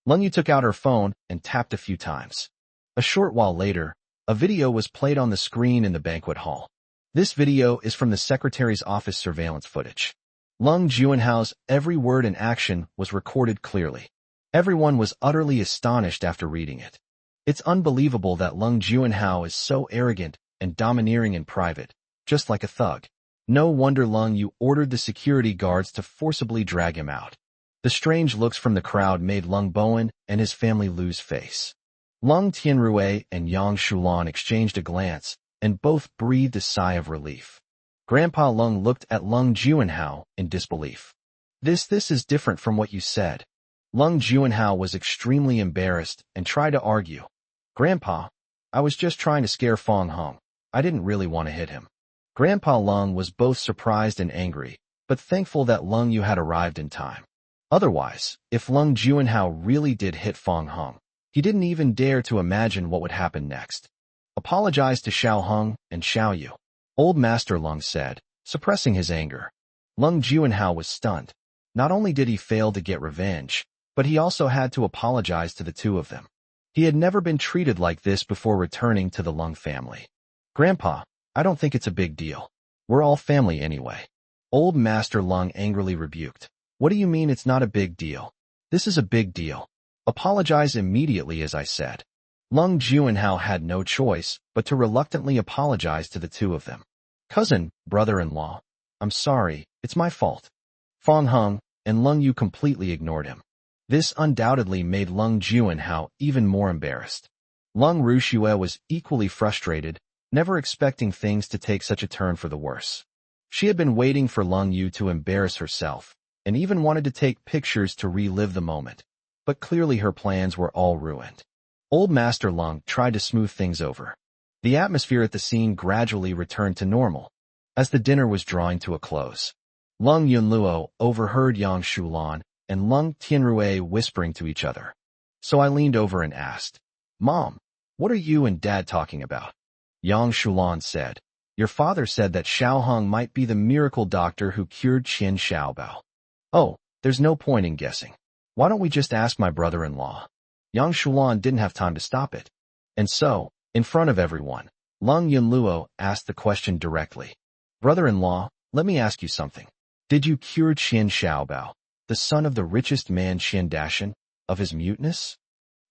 Lung Yu took out her phone and tapped a few times. A short while later, a video was played on the screen in the banquet hall. This video is from the secretary's office surveillance footage. Lung Juanhao's every word and action was recorded clearly. Everyone was utterly astonished after reading it. It's unbelievable that Lung Juanhao is so arrogant and domineering in private, just like a thug. No wonder Lung Yu ordered the security guards to forcibly drag him out. The strange looks from the crowd made Lung Bowen and his family lose face. Lung Tianrui and Yang Shulan exchanged a glance, and both breathed a sigh of relief. Grandpa Lung looked at Lung Juanhao in disbelief. This is different from what you said." Lung Juanhao was extremely embarrassed and tried to argue. "Grandpa, I was just trying to scare Fong Hung. I didn't really want to hit him." Grandpa Lung was both surprised and angry, but thankful that Lung Yu had arrived in time. Otherwise, if Lung Juanhao really did hit Fong Hung, he didn't even dare to imagine what would happen next. "Apologize to Xiao Hung and Xiao Yu," Old Master Lung said, suppressing his anger. Lung Juanhao was stunned. Not only did he fail to get revenge, but he also had to apologize to the two of them. He had never been treated like this before returning to the Lung family. "Grandpa, I don't think it's a big deal. We're all family anyway." Old Master Lung angrily rebuked. "What do you mean it's not a big deal? This is a big deal. Apologize immediately, as I said." Lung Juanhao had no choice but to reluctantly apologize to the two of them. "Cousin, brother-in-law, I'm sorry, it's my fault." Fong Hung and Lung Yu completely ignored him. This undoubtedly made Lung Juanhao even more embarrassed. Lung Rushue was equally frustrated, never expecting things to take such a turn for the worse. She had been waiting for Lung Yu to embarrass herself, and even wanted to take pictures to relive the moment. but clearly her plans were all ruined. Old Master Lung tried to smooth things over. The atmosphere at the scene gradually returned to normal. As the dinner was drawing to a close, Lung Yunluo overheard Yang Shulan and Lung Tianrui whispering to each other. So I leaned over and asked, "Mom, what are you and Dad talking about?" Yang Shulan said, "Your father said that Xiao Hong might be the miracle doctor who cured Qian Xiaobao." "Oh, there's no point in guessing. Why don't we just ask my brother-in-law?" Yang Shulan didn't have time to stop it. And so, in front of everyone, Lung Yunluo asked the question directly. "Brother-in-law, let me ask you something. Did you cure Qian Xiaobao, the son of the richest man Qian Dashan, of his muteness?"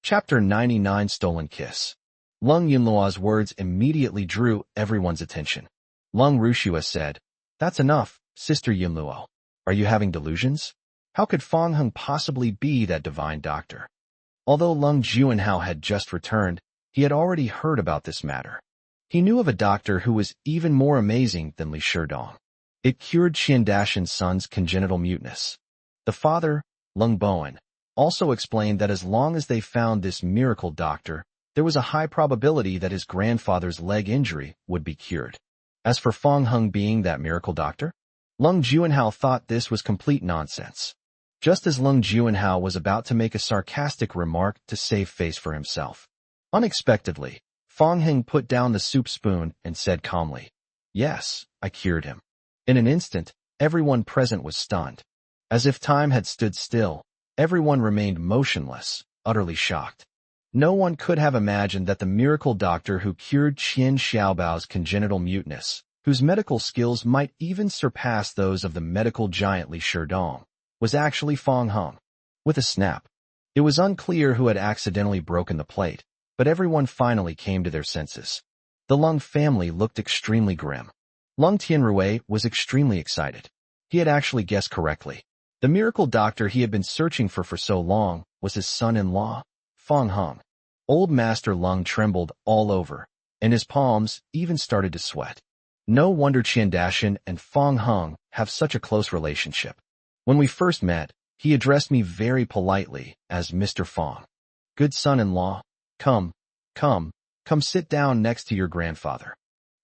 Chapter 99 Stolen Kiss. Lung Yunluo's words immediately drew everyone's attention. Lung Rushua said, "That's enough, Sister Yunluo. Are you having delusions? How could Fang Heng possibly be that divine doctor?" Although Lung Juanhao had just returned, he had already heard about this matter. He knew of a doctor who was even more amazing than Li Shidong. It cured Qian Dashan's son's congenital muteness. The father, Lung Bowen, also explained that as long as they found this miracle doctor, there was a high probability that his grandfather's leg injury would be cured. As for Fang Heng being that miracle doctor, Lung Juanhao thought this was complete nonsense. Just as Lung Juanhao was about to make a sarcastic remark to save face for himself, unexpectedly, Fang Heng put down the soup spoon and said calmly, "Yes, I cured him." In an instant, everyone present was stunned. As if time had stood still, everyone remained motionless, utterly shocked. No one could have imagined that the miracle doctor who cured Qian Xiaobao's congenital muteness, whose medical skills might even surpass those of the medical giant Li Shidong, was actually Fang Heng. With a snap, it was unclear who had accidentally broken the plate, but everyone finally came to their senses. The Lung family looked extremely grim. Lung Tianrui was extremely excited. He had actually guessed correctly. The miracle doctor he had been searching for so long was his son-in-law, Fang Heng. Old Master Lung trembled all over, and his palms even started to sweat. No wonder Qian Dashan and Fang Heng have such a close relationship. When we first met, he addressed me very politely as Mr. Fang. "Good son-in-law, come sit down next to your grandfather."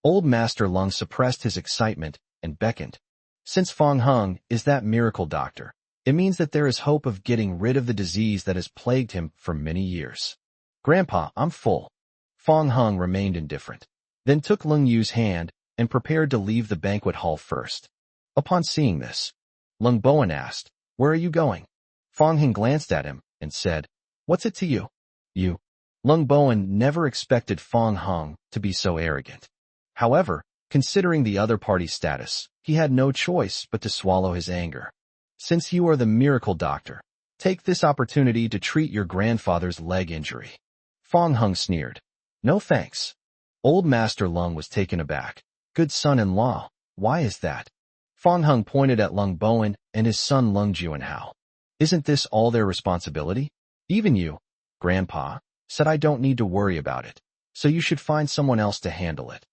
Old Master Lung suppressed his excitement and beckoned. Since Fang Heng is that miracle doctor, it means that there is hope of getting rid of the disease that has plagued him for many years. "Grandpa, I'm full." Fang Heng remained indifferent, then took Lung Yu's hand and prepared to leave the banquet hall first. Upon seeing this, Lung Bowen asked, "Where are you going?" Fang Heng glanced at him and said, "What's it to you?" "You." Lung Bowen never expected Fang Heng to be so arrogant. However, considering the other party's status, he had no choice but to swallow his anger. "Since you are the miracle doctor, take this opportunity to treat your grandfather's leg injury." Fang Heng sneered. "No thanks." Old Master Lung was taken aback. "Good son-in-law, why is that?" Fang Heng pointed at Lung Bowen and his son Lung Juanhao. "Isn't this all their responsibility? Even you, Grandpa, said I don't need to worry about it, so you should find someone else to handle it."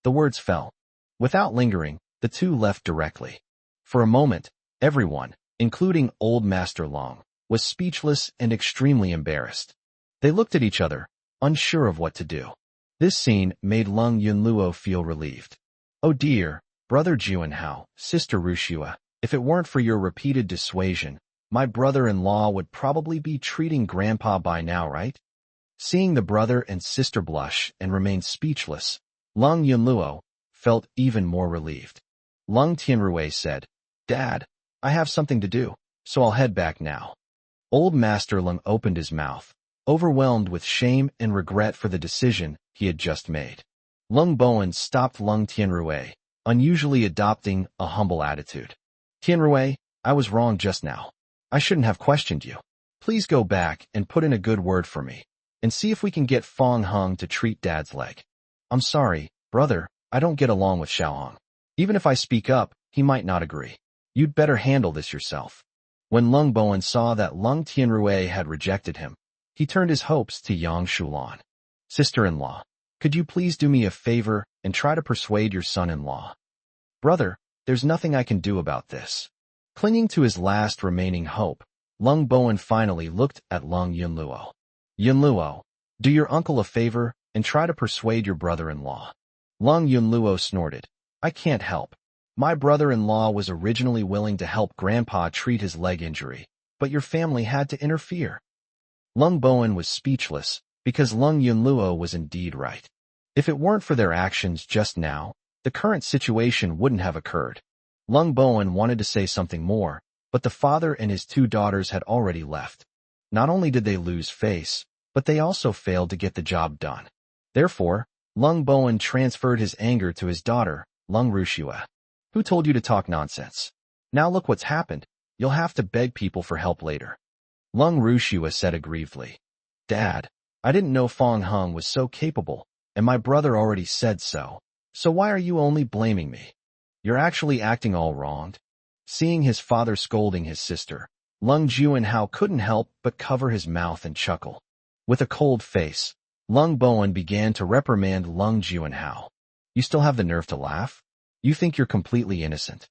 The words fell. Without lingering, the two left directly. For a moment, everyone, including Old Master Lung, was speechless and extremely embarrassed. They looked at each other, unsure of what to do. This scene made Lung Yunluo feel relieved. "Oh dear, Brother Juanhao, Sister Rushua, if it weren't for your repeated dissuasion, my brother-in-law would probably be treating Grandpa by now, right?" Seeing the brother and sister blush and remain speechless, Lung Yunluo felt even more relieved. Lung Tianrui said, "Dad, I have something to do, so I'll head back now." Old Master Lung opened his mouth, overwhelmed with shame and regret for the decision he had just made. Lung Bowen stopped Lung Tianrui, unusually adopting a humble attitude. "Tianrui, I was wrong just now. I shouldn't have questioned you. Please go back and put in a good word for me, and see if we can get Fang Heng to treat Dad's leg. I'm sorry, brother, I don't get along with Xiao Hong. Even if I speak up, he might not agree. You'd better handle this yourself." When Lung Bowen saw that Lung Tianrui had rejected him, he turned his hopes to Yang Shulan. "Sister-in-law, could you please do me a favor and try to persuade your son-in-law?" "Brother, there's nothing I can do about this." Clinging to his last remaining hope, Lung Bowen finally looked at Lung Yunluo. Yunluo, do your uncle a favor and try to persuade your brother-in-law. Lung Yunluo snorted. I can't help. My brother-in-law was originally willing to help Grandpa treat his leg injury, but your family had to interfere. Lung Bowen was speechless, because Lung Yunluo was indeed right. If it weren't for their actions just now, the current situation wouldn't have occurred. Lung Bowen wanted to say something more, but the father and his two daughters had already left. Not only did they lose face, but they also failed to get the job done. Therefore, Lung Bowen transferred his anger to his daughter, Lung Rushua. Who told you to talk nonsense? Now look what's happened. You'll have to beg people for help later. Lung Rushua said aggrievedly. Dad, I didn't know Fong Hung was so capable, and my brother already said so. So why are you only blaming me? You're actually acting all wrong. Seeing his father scolding his sister, Lung Juanhao couldn't help but cover his mouth and chuckle. With a cold face, Lung Bowen began to reprimand Lung Juanhao. You still have the nerve to laugh? You think you're completely innocent.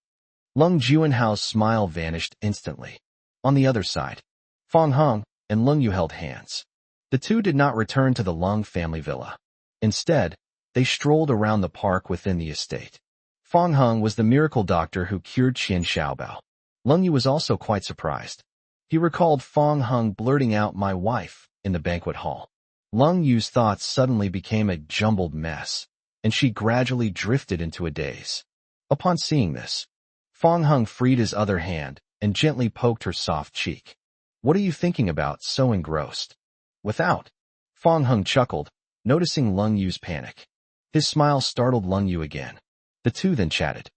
Lung Juanhao's smile vanished instantly. On the other side, Fong Hung and Lung Yu held hands. The two did not return to the Lung family villa. Instead, they strolled around the park within the estate. Fong Hung was the miracle doctor who cured Qian Xiaobao. Lung Yu was also quite surprised. He recalled Fong Hung blurting out "my wife" in the banquet hall. Lung Yu's thoughts suddenly became a jumbled mess, and she gradually drifted into a daze. Upon seeing this, Fong Hung freed his other hand and gently poked her soft cheek. What are you thinking about, so engrossed? Without. Fong Hung chuckled, noticing Lung Yu's panic. His smile startled Lung Yu again. The two then chatted.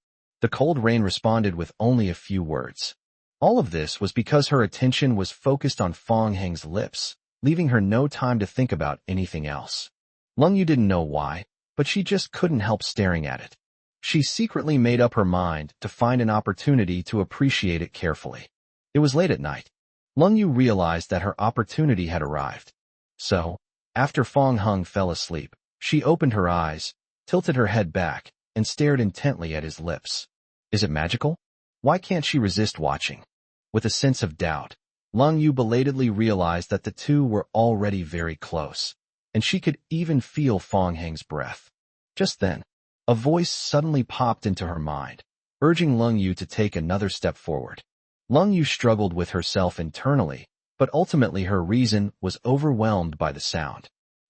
The cold rain responded with only a few words. All of this was because her attention was focused on Fong Hung's lips, leaving her no time to think about anything else. Lung Yu didn't know why, but she just couldn't help staring at it. She secretly made up her mind to find an opportunity to appreciate it carefully. It was late at night. Lung Yu realized that her opportunity had arrived. So, after Fong Hung fell asleep, she opened her eyes, tilted her head back, and stared intently at his lips. Is it magical? Why can't she resist watching? With a sense of doubt, Lung Yu belatedly realized that the two were already very close, and she could even feel Fong Hung's breath. Just then, a voice suddenly popped into her mind, urging Lung Yu to take another step forward. Lung Yu struggled with herself internally, but ultimately her reason was overwhelmed by the sound.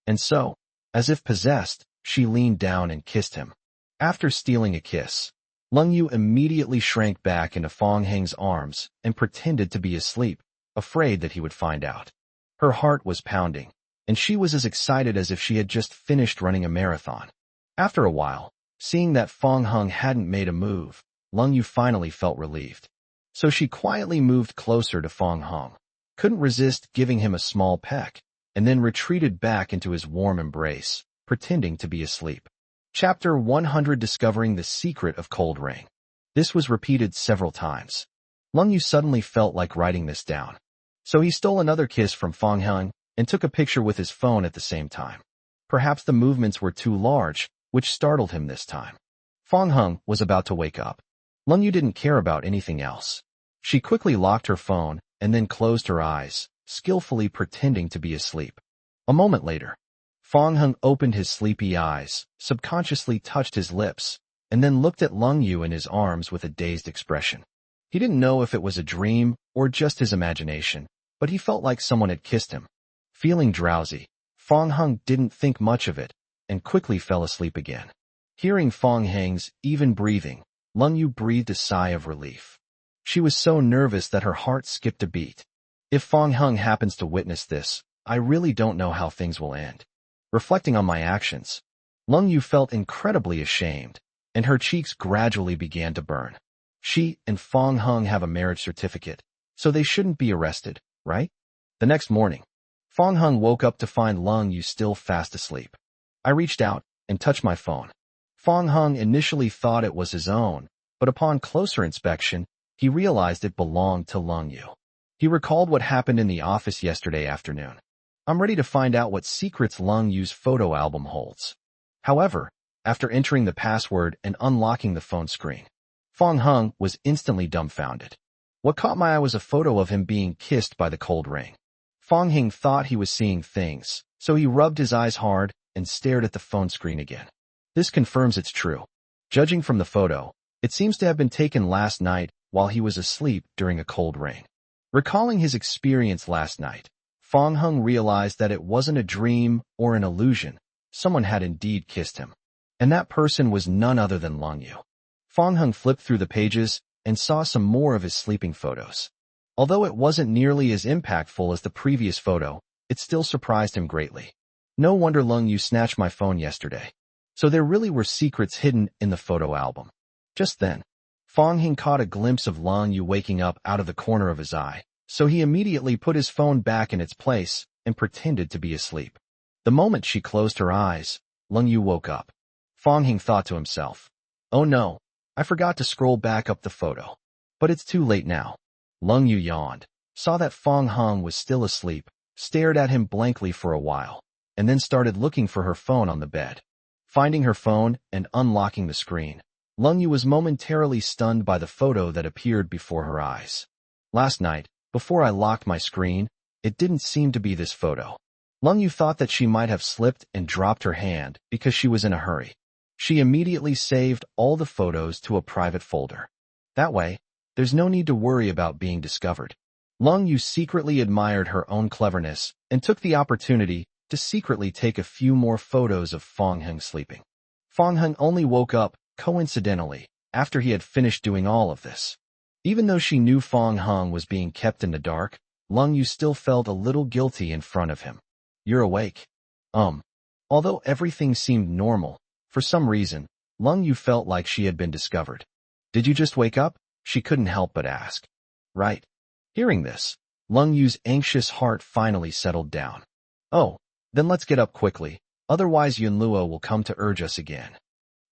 And so, as if possessed, she leaned down and kissed him. After stealing a kiss, Lung Yu immediately shrank back into Fong Hung's arms and pretended to be asleep, afraid that he would find out. Her heart was pounding, and she was as excited as if she had just finished running a marathon. After a while, seeing that Fong Hung hadn't made a move, Lung Yu finally felt relieved. So she quietly moved closer to Fong Hung, couldn't resist giving him a small peck, and then retreated back into his warm embrace, pretending to be asleep. Chapter 100 Discovering the Secret of Cold Rain. This was repeated several times. Lung Yu suddenly felt like writing this down. So he stole another kiss from Fong Hung and took a picture with his phone at the same time. Perhaps the movements were too large, which startled him this time. Fong Hung was about to wake up. Lung Yu didn't care about anything else. She quickly locked her phone and then closed her eyes, skillfully pretending to be asleep. A moment later, Fong Hung opened his sleepy eyes, subconsciously touched his lips, and then looked at Lung Yu in his arms with a dazed expression. He didn't know if it was a dream or just his imagination, but he felt like someone had kissed him. Feeling drowsy, Fong Hung didn't think much of it and quickly fell asleep again. Hearing Fong Hung's even breathing, Lung Yu breathed a sigh of relief. She was so nervous that her heart skipped a beat. If Fong Hung happens to witness this, I really don't know how things will end. Reflecting on my actions, Lung Yu felt incredibly ashamed, and her cheeks gradually began to burn. She and Fong Hung have a marriage certificate, so they shouldn't be arrested, right? The next morning, Fong Hung woke up to find Lung Yu still fast asleep. I reached out and touched my phone. Fong Hung initially thought it was his own, but upon closer inspection, he realized it belonged to Lung Yu. He recalled what happened in the office yesterday afternoon. I'm ready to find out what secrets Lung Yu's photo album holds. However, after entering the password and unlocking the phone screen, Fong Hung was instantly dumbfounded. What caught my eye was a photo of him being kissed by the cold rain. Fong Hing thought he was seeing things, so he rubbed his eyes hard and stared at the phone screen again. This confirms it's true. Judging from the photo, it seems to have been taken last night while he was asleep during a cold rain. Recalling his experience last night, Fong Hung realized that it wasn't a dream or an illusion. Someone had indeed kissed him. And that person was none other than Long Yu. Fong Hung flipped through the pages and saw some more of his sleeping photos. Although it wasn't nearly as impactful as the previous photo, it still surprised him greatly. No wonder Long Yu snatched my phone yesterday. So there really were secrets hidden in the photo album. Just then, Fong Hing caught a glimpse of Long Yu waking up out of the corner of his eye, so he immediately put his phone back in its place and pretended to be asleep. The moment she closed her eyes, Long Yu woke up. Fong Hing thought to himself, "Oh no, I forgot to scroll back up the photo. But it's too late now." Long Yu yawned, saw that Fong Hung was still asleep, stared at him blankly for a while, and then started looking for her phone on the bed. Finding her phone and unlocking the screen, Long Yu was momentarily stunned by the photo that appeared before her eyes. "Last night, before I locked my screen, it didn't seem to be this photo." Long Yu thought that she might have slipped and dropped her hand because she was in a hurry. She immediately saved all the photos to a private folder. That way, there's no need to worry about being discovered. Long Yu secretly admired her own cleverness and took the opportunity to secretly take a few more photos of Fong Hung sleeping. Fong Hung only woke up, coincidentally, after he had finished doing all of this. Even though she knew Fong Hung was being kept in the dark, Long Yu still felt a little guilty in front of him. "You're awake." Although everything seemed normal, for some reason, Long Yu felt like she had been discovered. "Did you just wake up?" she couldn't help but ask. "Right." Hearing this, Long Yu's anxious heart finally settled down. "Oh, then let's get up quickly, otherwise Yun Luo will come to urge us again."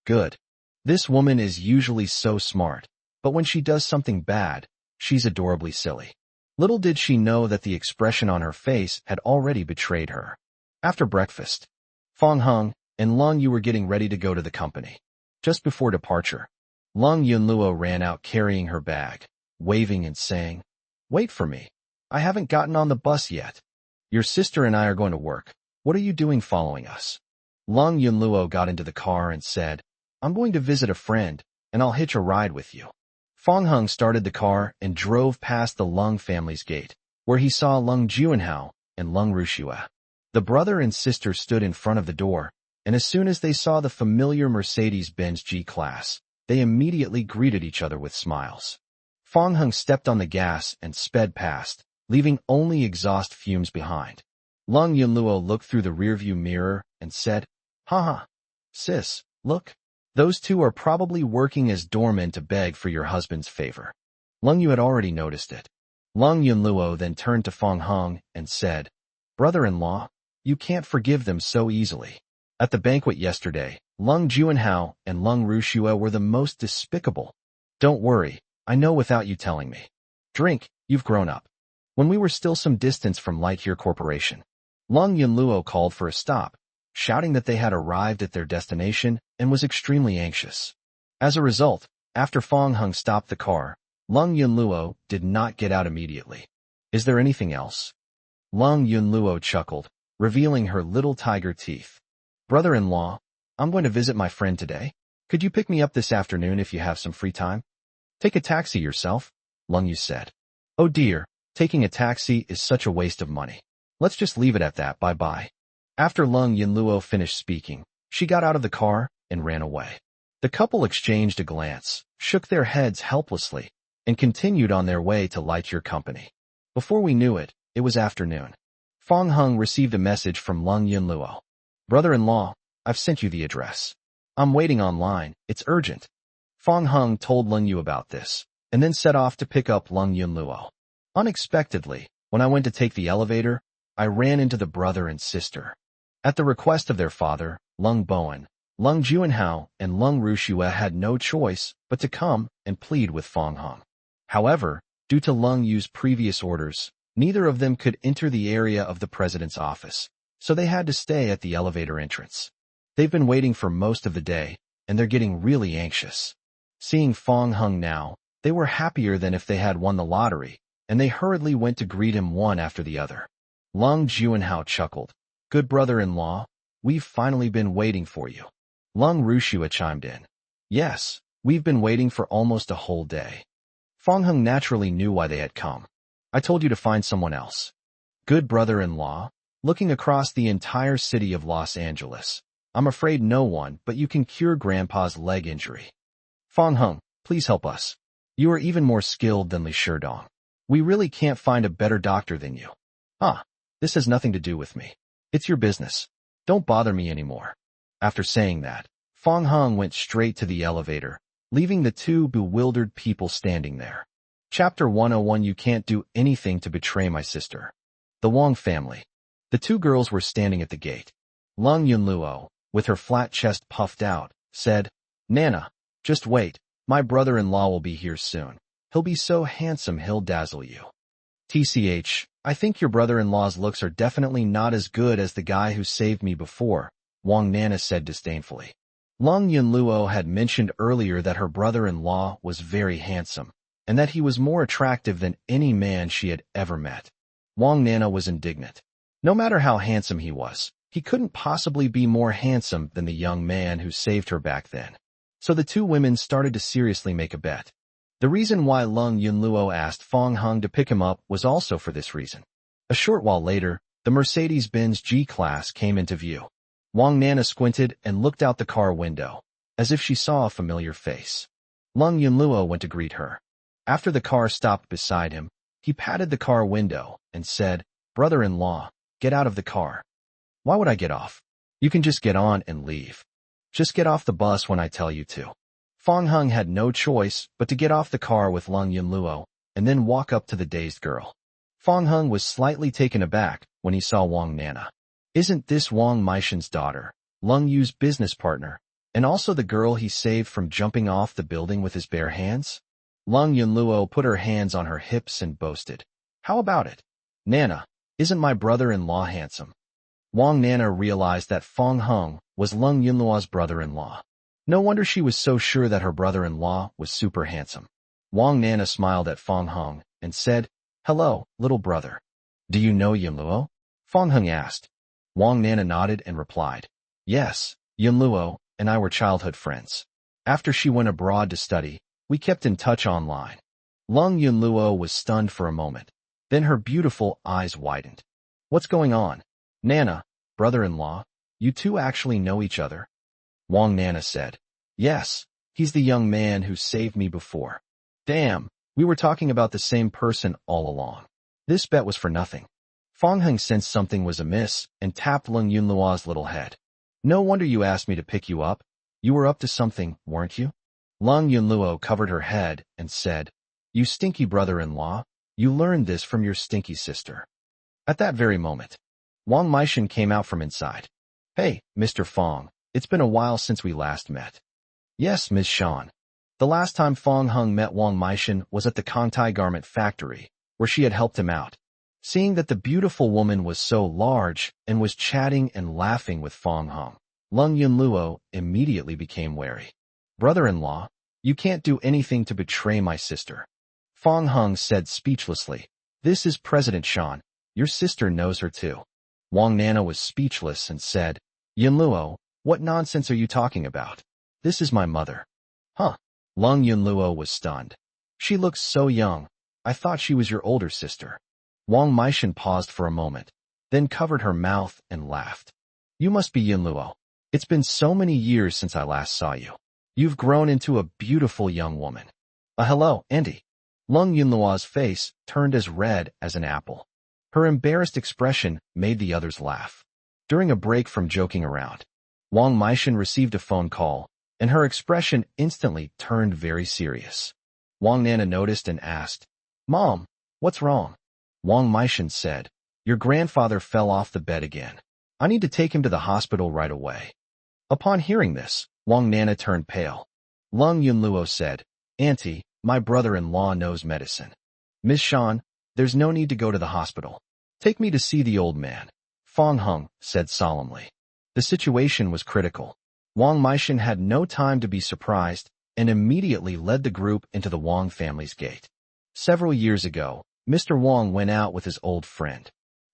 Good. This woman is usually so smart, but when she does something bad, she's adorably silly. Little did she know that the expression on her face had already betrayed her. After breakfast, Fong Hung and Long Yu were getting ready to go to the company. Just before departure, Long Yunluo ran out carrying her bag, waving and saying, "Wait for me. I haven't gotten on the bus yet. Your sister and I are going to work. What are you doing following us?" Long Yunluo got into the car and said, "I'm going to visit a friend, and I'll hitch a ride with you." Fong Hung started the car and drove past the Lung family's gate, where he saw Lung Juanhao and Lung Rushua. The brother and sister stood in front of the door, and as soon as they saw the familiar Mercedes-Benz G-Class, they immediately greeted each other with smiles. Fong Hung stepped on the gas and sped past, leaving only exhaust fumes behind. Lung Yunluo looked through the rearview mirror and said, "Haha, sis, look. Those two are probably working as doormen to beg for your husband's favor." Lung Yu had already noticed it. Lung Yunluo then turned to Fong Hung and said, "Brother-in-law, you can't forgive them so easily. At the banquet yesterday, Lung Juanhao and Lung Rushua were the most despicable. Don't worry, I know without you telling me. Drink, you've grown up." When we were still some distance from Lightyear Corporation, Lung Yunluo called for a stop, shouting that they had arrived at their destination and was extremely anxious. As a result, after Fong Hung stopped the car, Lung Yunluo did not get out immediately. "Is there anything else?" Lung Yunluo chuckled, revealing her little tiger teeth. "Brother-in-law, I'm going to visit my friend today. Could you pick me up this afternoon if you have some free time?" "Take a taxi yourself," Lung Yu said. "Oh dear, taking a taxi is such a waste of money. Let's just leave it at that, bye-bye." After Lung Yunluo finished speaking, she got out of the car and ran away. The couple exchanged a glance, shook their heads helplessly, and continued on their way to Lightyear Company. Before we knew it, it was afternoon. Fong Hung received a message from Lung Yunluo. "Brother-in-law, I've sent you the address. I'm waiting online, it's urgent." Fong Hung told Lung Yu about this, and then set off to pick up Lung Yunluo. Unexpectedly, when I went to take the elevator, I ran into the brother and sister. At the request of their father, Lung Bowen, Lung Juanhao and Lung Rushua had no choice but to come and plead with Fong Hung. However, due to Lung Yu's previous orders, neither of them could enter the area of the president's office, so they had to stay at the elevator entrance. They've been waiting for most of the day, and they're getting really anxious. Seeing Fong Hung now, They were happier than if they had won the lottery, and they hurriedly went to greet him one after the other. Lung Juanhao chuckled. Good brother-in-law, we've finally been waiting for you. Lung Rushua chimed in. Yes, we've been waiting for almost a whole day. Fong Hung naturally knew why they had come. I told you to find someone else. Good brother-in-law, looking across the entire city of Los Angeles. I'm afraid no one but you can cure Grandpa's leg injury. Fong Hung, please help us. You are even more skilled than Li Shidong. We really can't find a better doctor than you. This has nothing to do with me. It's your business. Don't bother me anymore. After saying that, Fong Hung went straight to the elevator, leaving the two bewildered people standing there. Chapter 101 You Can't Do Anything to Betray My Sister. The Wong family. The two girls were standing at the gate. Lung Yunluo, with her flat chest puffed out, said, Nana, just wait, my brother-in-law will be here soon. He'll be so handsome he'll dazzle you. TCH, I think your brother-in-law's looks are definitely not as good as the guy who saved me before, Wong Nana said disdainfully. Lung Yunluo had mentioned earlier that her brother-in-law was very handsome, and that he was more attractive than any man she had ever met. Wong Nana was indignant. No matter how handsome he was, he couldn't possibly be more handsome than the young man who saved her back then. So the two women started to seriously make a bet. The reason why Lung Yunluo asked Fong Hung to pick him up was also for this reason. A short while later, the Mercedes-Benz G-Class came into view. Wong Nana squinted and looked out the car window, as if she saw a familiar face. Lung Yunluo went to greet her. After the car stopped beside him, he patted the car window and said, Brother-in-law, get out of the car. Why would I get off? You can just get on and leave. Just get off the bus when I tell you to. Fong Hung had no choice but to get off the car with Lung Yunluo and then walk up to the dazed girl. Fong Hung was slightly taken aback when he saw Wong Nana. Isn't this Wong Maishan's daughter, Lung Yu's business partner, and also the girl he saved from jumping off the building with his bare hands? Lung Yunluo put her hands on her hips and boasted. How about it? Nana, isn't my brother-in-law handsome? Wong Nana realized that Fong Hung was Lung Yunluo's brother-in-law. No wonder she was so sure that her brother-in-law was super handsome. Wong Nana smiled at Fong Hung and said, Hello, little brother. Do you know Yunluo? Fong Hung asked. Wong Nana nodded and replied, Yes, Yunluo and I were childhood friends. After she went abroad to study, we kept in touch online. Lung Yunluo was stunned for a moment. Then her beautiful eyes widened. What's going on? Nana, brother-in-law, you two actually know each other? Wong Nana said, Yes, he's the young man who saved me before. Damn, we were talking about the same person all along. This bet was for nothing. Fong Hung sensed something was amiss and tapped Lung Yunluo's little head. No wonder you asked me to pick you up. You were up to something, weren't you? Lung Yunluo covered her head and said, You stinky brother-in-law, you learned this from your stinky sister. At that very moment, Wong Maishan came out from inside. Hey, Mr. Fong, it's been a while since we last met. Yes, Ms. Shan. The last time Fong Hung met Wong Maishan was at the Kangtai garment factory, where she had helped him out. Seeing that the beautiful woman was so large and was chatting and laughing with Fong Hung, Lung Yunluo immediately became wary. Brother-in-law, you can't do anything to betray my sister. Fong Hung said speechlessly. This is President Shan. Your sister knows her too. Wong Nana was speechless and said, Yunluo, what nonsense are you talking about? This is my mother. Huh? Lung Yunluo was stunned. She looks so young. I thought she was your older sister. Wong Maishan paused for a moment, then covered her mouth and laughed. You must be Yunluo. It's been so many years since I last saw you. You've grown into a beautiful young woman. Hello, Auntie. Lung Yunluo's face turned as red as an apple. Her embarrassed expression made the others laugh. During a break from joking around, Wong Maishan received a phone call, and her expression instantly turned very serious. Wong Nana noticed and asked, Mom, what's wrong? Wong Maishan said, Your grandfather fell off the bed again. I need to take him to the hospital right away. Upon hearing this, Wong Nana turned pale. Lung Yunluo said, Auntie, my brother-in-law knows medicine. Ms. Shan, there's no need to go to the hospital. Take me to see the old man. Fong Hung said solemnly. The situation was critical. Wong Maishan had no time to be surprised and immediately led the group into the Wang family's gate. Several years ago, Mr. Wang went out with his old friend.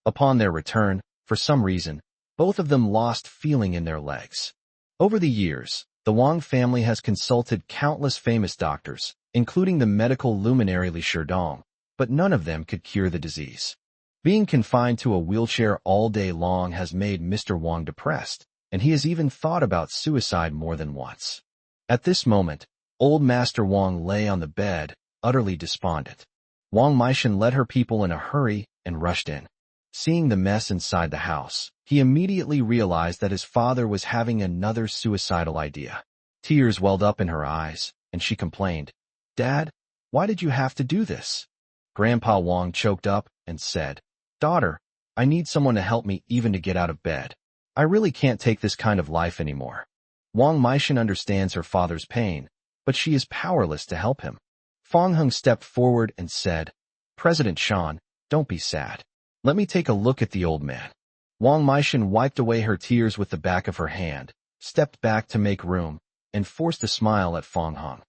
Upon their return, for some reason, both of them lost feeling in their legs. Over the years, the Wang family has consulted countless famous doctors, including the medical luminary Li Shidong, but none of them could cure the disease. Being confined to a wheelchair all day long has made Mr. Wang depressed, and he has even thought about suicide more than once. At this moment, old Master Wang lay on the bed, utterly despondent. Wang Meishan led her people in a hurry and rushed in. Seeing the mess inside the house, he immediately realized that his father was having another suicidal idea. Tears welled up in her eyes, and she complained, "Dad, why did you have to do this?" Grandpa Wang choked up and said, "Daughter, I need someone to help me even to get out of bed. I really can't take this kind of life anymore." Wang Meishan understands her father's pain, but she is powerless to help him. Fang Heng stepped forward and said, "President Shan, don't be sad. Let me take a look at the old man." Wang Meishan wiped away her tears with the back of her hand, stepped back to make room, and forced a smile at Fang Heng.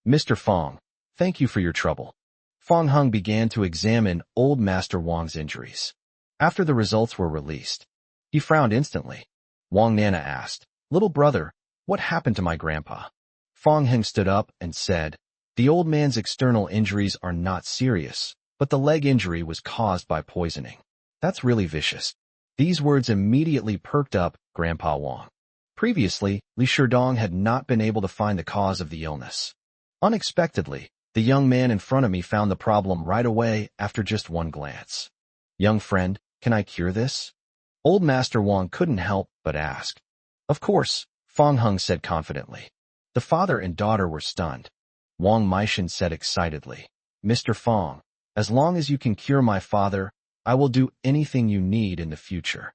"Mr. Fang, thank you for your trouble." Fang Heng began to examine old Master Wang's injuries. After the results were released, he frowned instantly. Wang Nana asked, "Little brother, what happened to my grandpa?" Fang Heng stood up and said, "The old man's external injuries are not serious, but the leg injury was caused by poisoning. That's really vicious." These words immediately perked up Grandpa Wang. Previously, Li Shidong had not been able to find the cause of the illness. Unexpectedly, the young man in front of me found the problem right away after just one glance. "Young friend, can I cure this?" Old Master Wang couldn't help but ask. "Of course," Fang Heng said confidently. The father and daughter were stunned. Wang Meishan said excitedly, "Mr. Fang, as long as you can cure my father, I will do anything you need in the future."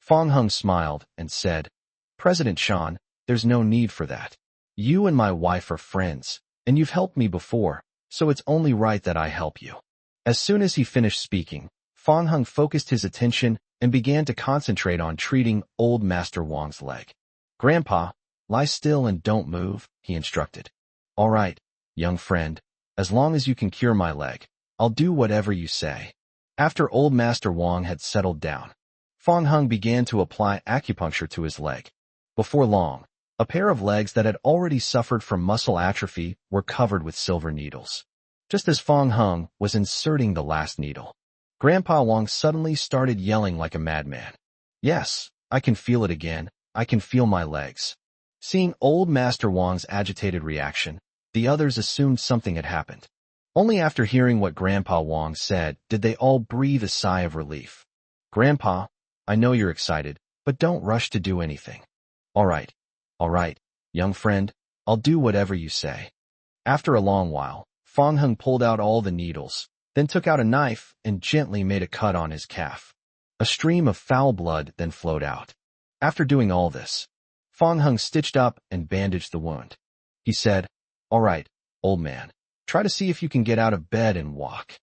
Fang Heng smiled and said, "President Shan, there's no need for that. You and my wife are friends, and you've helped me before, so it's only right that I help you." As soon as he finished speaking, Fang Heng focused his attention and began to concentrate on treating old Master Wang's leg. "Grandpa, lie still and don't move," he instructed. "All right, young friend, as long as you can cure my leg, I'll do whatever you say." After old Master Wang had settled down, Fang Heng began to apply acupuncture to his leg. Before long, a pair of legs that had already suffered from muscle atrophy were covered with silver needles. Just as Fang Heng was inserting the last needle, Grandpa Wang suddenly started yelling like a madman. "Yes, I can feel it again. I can feel my legs." Seeing old Master Wang's agitated reaction, the others assumed something had happened. Only after hearing what Grandpa Wang said did they all breathe a sigh of relief. "Grandpa, I know you're excited, but don't rush to do anything." All right, young friend, I'll do whatever you say." After a long while, Fang Heng pulled out all the needles, then took out a knife and gently made a cut on his calf. A stream of foul blood then flowed out. After doing all this, Fang Heng stitched up and bandaged the wound. He said, "All right, old man, try to see if you can get out of bed and walk."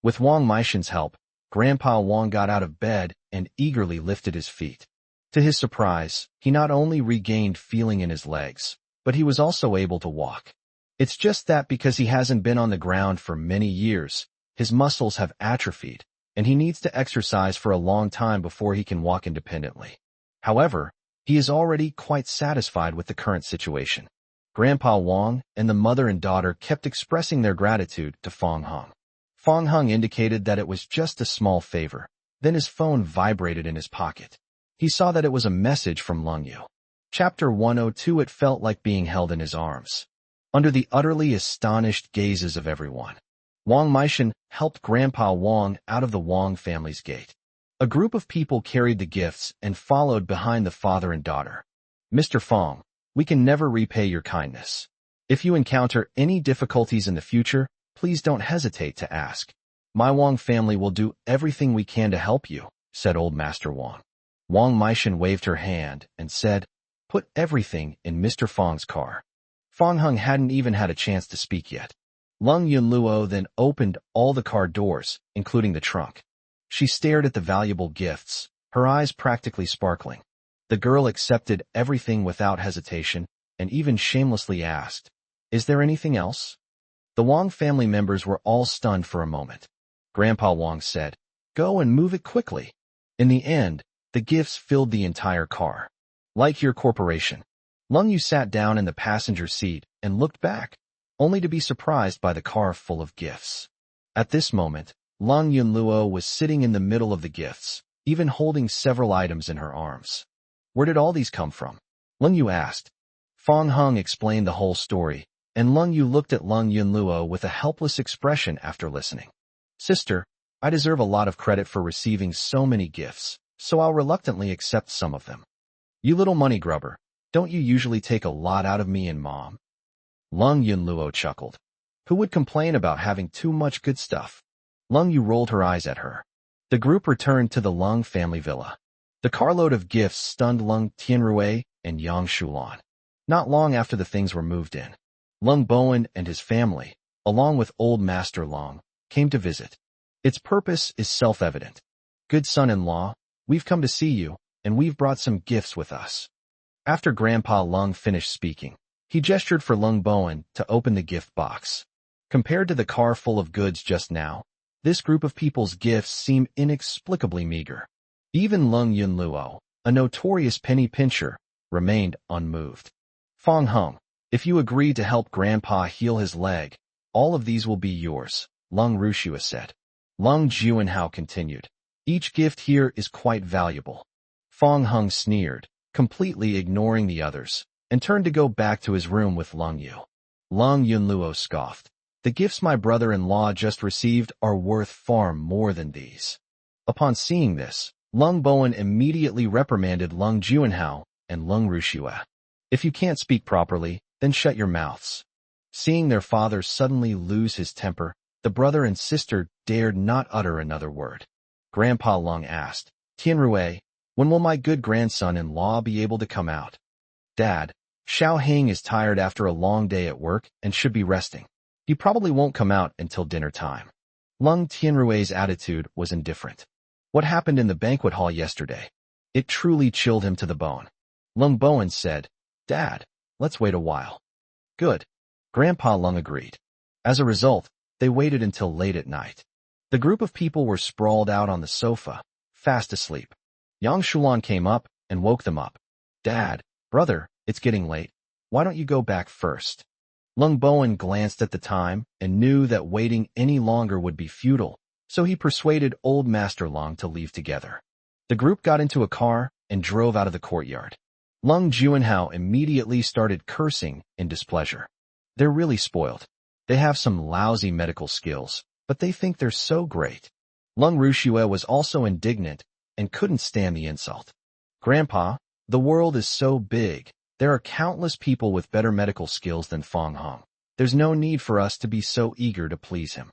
With Wang Meishan's help, Grandpa Wang got out of bed and eagerly lifted his feet. To his surprise, he not only regained feeling in his legs, but he was also able to walk. It's just that because he hasn't been on the ground for many years, his muscles have atrophied, and he needs to exercise for a long time before he can walk independently. However, he is already quite satisfied with the current situation. Grandpa Wang and the mother and daughter kept expressing their gratitude to Fang Heng. Fang Heng indicated that it was just a small favor. Then his phone vibrated in his pocket. He saw that it was a message from Lung Yu. Chapter 102. It felt like being held in his arms. Under the utterly astonished gazes of everyone, Wang Meishan helped Grandpa Wang out of the Wang family's gate. A group of people carried the gifts and followed behind the father and daughter. "Mr. Fang, we can never repay your kindness. If you encounter any difficulties in the future, please don't hesitate to ask. My Wang family will do everything we can to help you," said old Master Wang. Wang Meishan waved her hand and said, "Put everything in Mr. Fang's car." Fang Heng hadn't even had a chance to speak yet. Lung Yunluo then opened all the car doors, including the trunk. She stared at the valuable gifts, her eyes practically sparkling. The girl accepted everything without hesitation and even shamelessly asked, Is there anything else? The Wang family members were all stunned for a moment. Grandpa Wang said, "Go and move it quickly." In the end, the gifts filled the entire car. Like your corporation. Lung Yu sat down in the passenger seat and looked back, only to be surprised by the car full of gifts. At this moment, Lung Yunluo was sitting in the middle of the gifts, even holding several items in her arms. Where did all these come from? Lung Yu asked. Fong Hung explained the whole story, and Lung Yu looked at Lung Yunluo with a helpless expression after listening. Sister, I deserve a lot of credit for receiving so many gifts, so I'll reluctantly accept some of them. You little money grubber, don't you usually take a lot out of me and Mom? Lung Yunluo chuckled. Who would complain about having too much good stuff? Lung Yu rolled her eyes at her. The group returned to the Lung family villa. The carload of gifts stunned Lung Tianrui and Yang Shulan. Not long after the things were moved in, Lung Bowen and his family, along with old Master Long, came to visit. Its purpose is self-evident. Good son-in-law, we've come to see you, and we've brought some gifts with us. After Grandpa Lung finished speaking, he gestured for Lung Bowen to open the gift box. Compared to the car full of goods just now, this group of people's gifts seem inexplicably meager. Even Lung Yunluo, a notorious penny pincher, remained unmoved. Fong Hung, if you agree to help Grandpa heal his leg, all of these will be yours, Lung Rushua said. Lung Juanhao continued. Each gift here is quite valuable. Fong Hung sneered, completely ignoring the others, and turned to go back to his room with Lung Yu. Lung Yunluo scoffed. The gifts my brother-in-law just received are worth far more than these. Upon seeing this, Lung Bowen immediately reprimanded Lung Juanhao and Lung Rushua. If you can't speak properly, then shut your mouths. Seeing their father suddenly lose his temper, the brother and sister dared not utter another word. Grandpa Lung asked, Tianrui, when will my good grandson-in-law be able to come out? Dad, Xiao Hing is tired after a long day at work and should be resting. He probably won't come out until dinner time. Lung Tianrui's attitude was indifferent. What happened in the banquet hall yesterday? It truly chilled him to the bone. Lung Bowen said, Dad, let's wait a while. Good. Grandpa Lung agreed. As a result, they waited until late at night. The group of people were sprawled out on the sofa, fast asleep. Yang Shulan came up and woke them up. Dad, brother, it's getting late. Why don't you go back first? Lung Bowen glanced at the time and knew that waiting any longer would be futile, so he persuaded old Master Lung to leave together. The group got into a car and drove out of the courtyard. Lung Juanhao immediately started cursing in displeasure. They're really spoiled. They have some lousy medical skills, but they think they're so great. Lung Rushua was also indignant and couldn't stand the insult. Grandpa, the world is so big. There are countless people with better medical skills than Fong Hung. There's no need for us to be so eager to please him.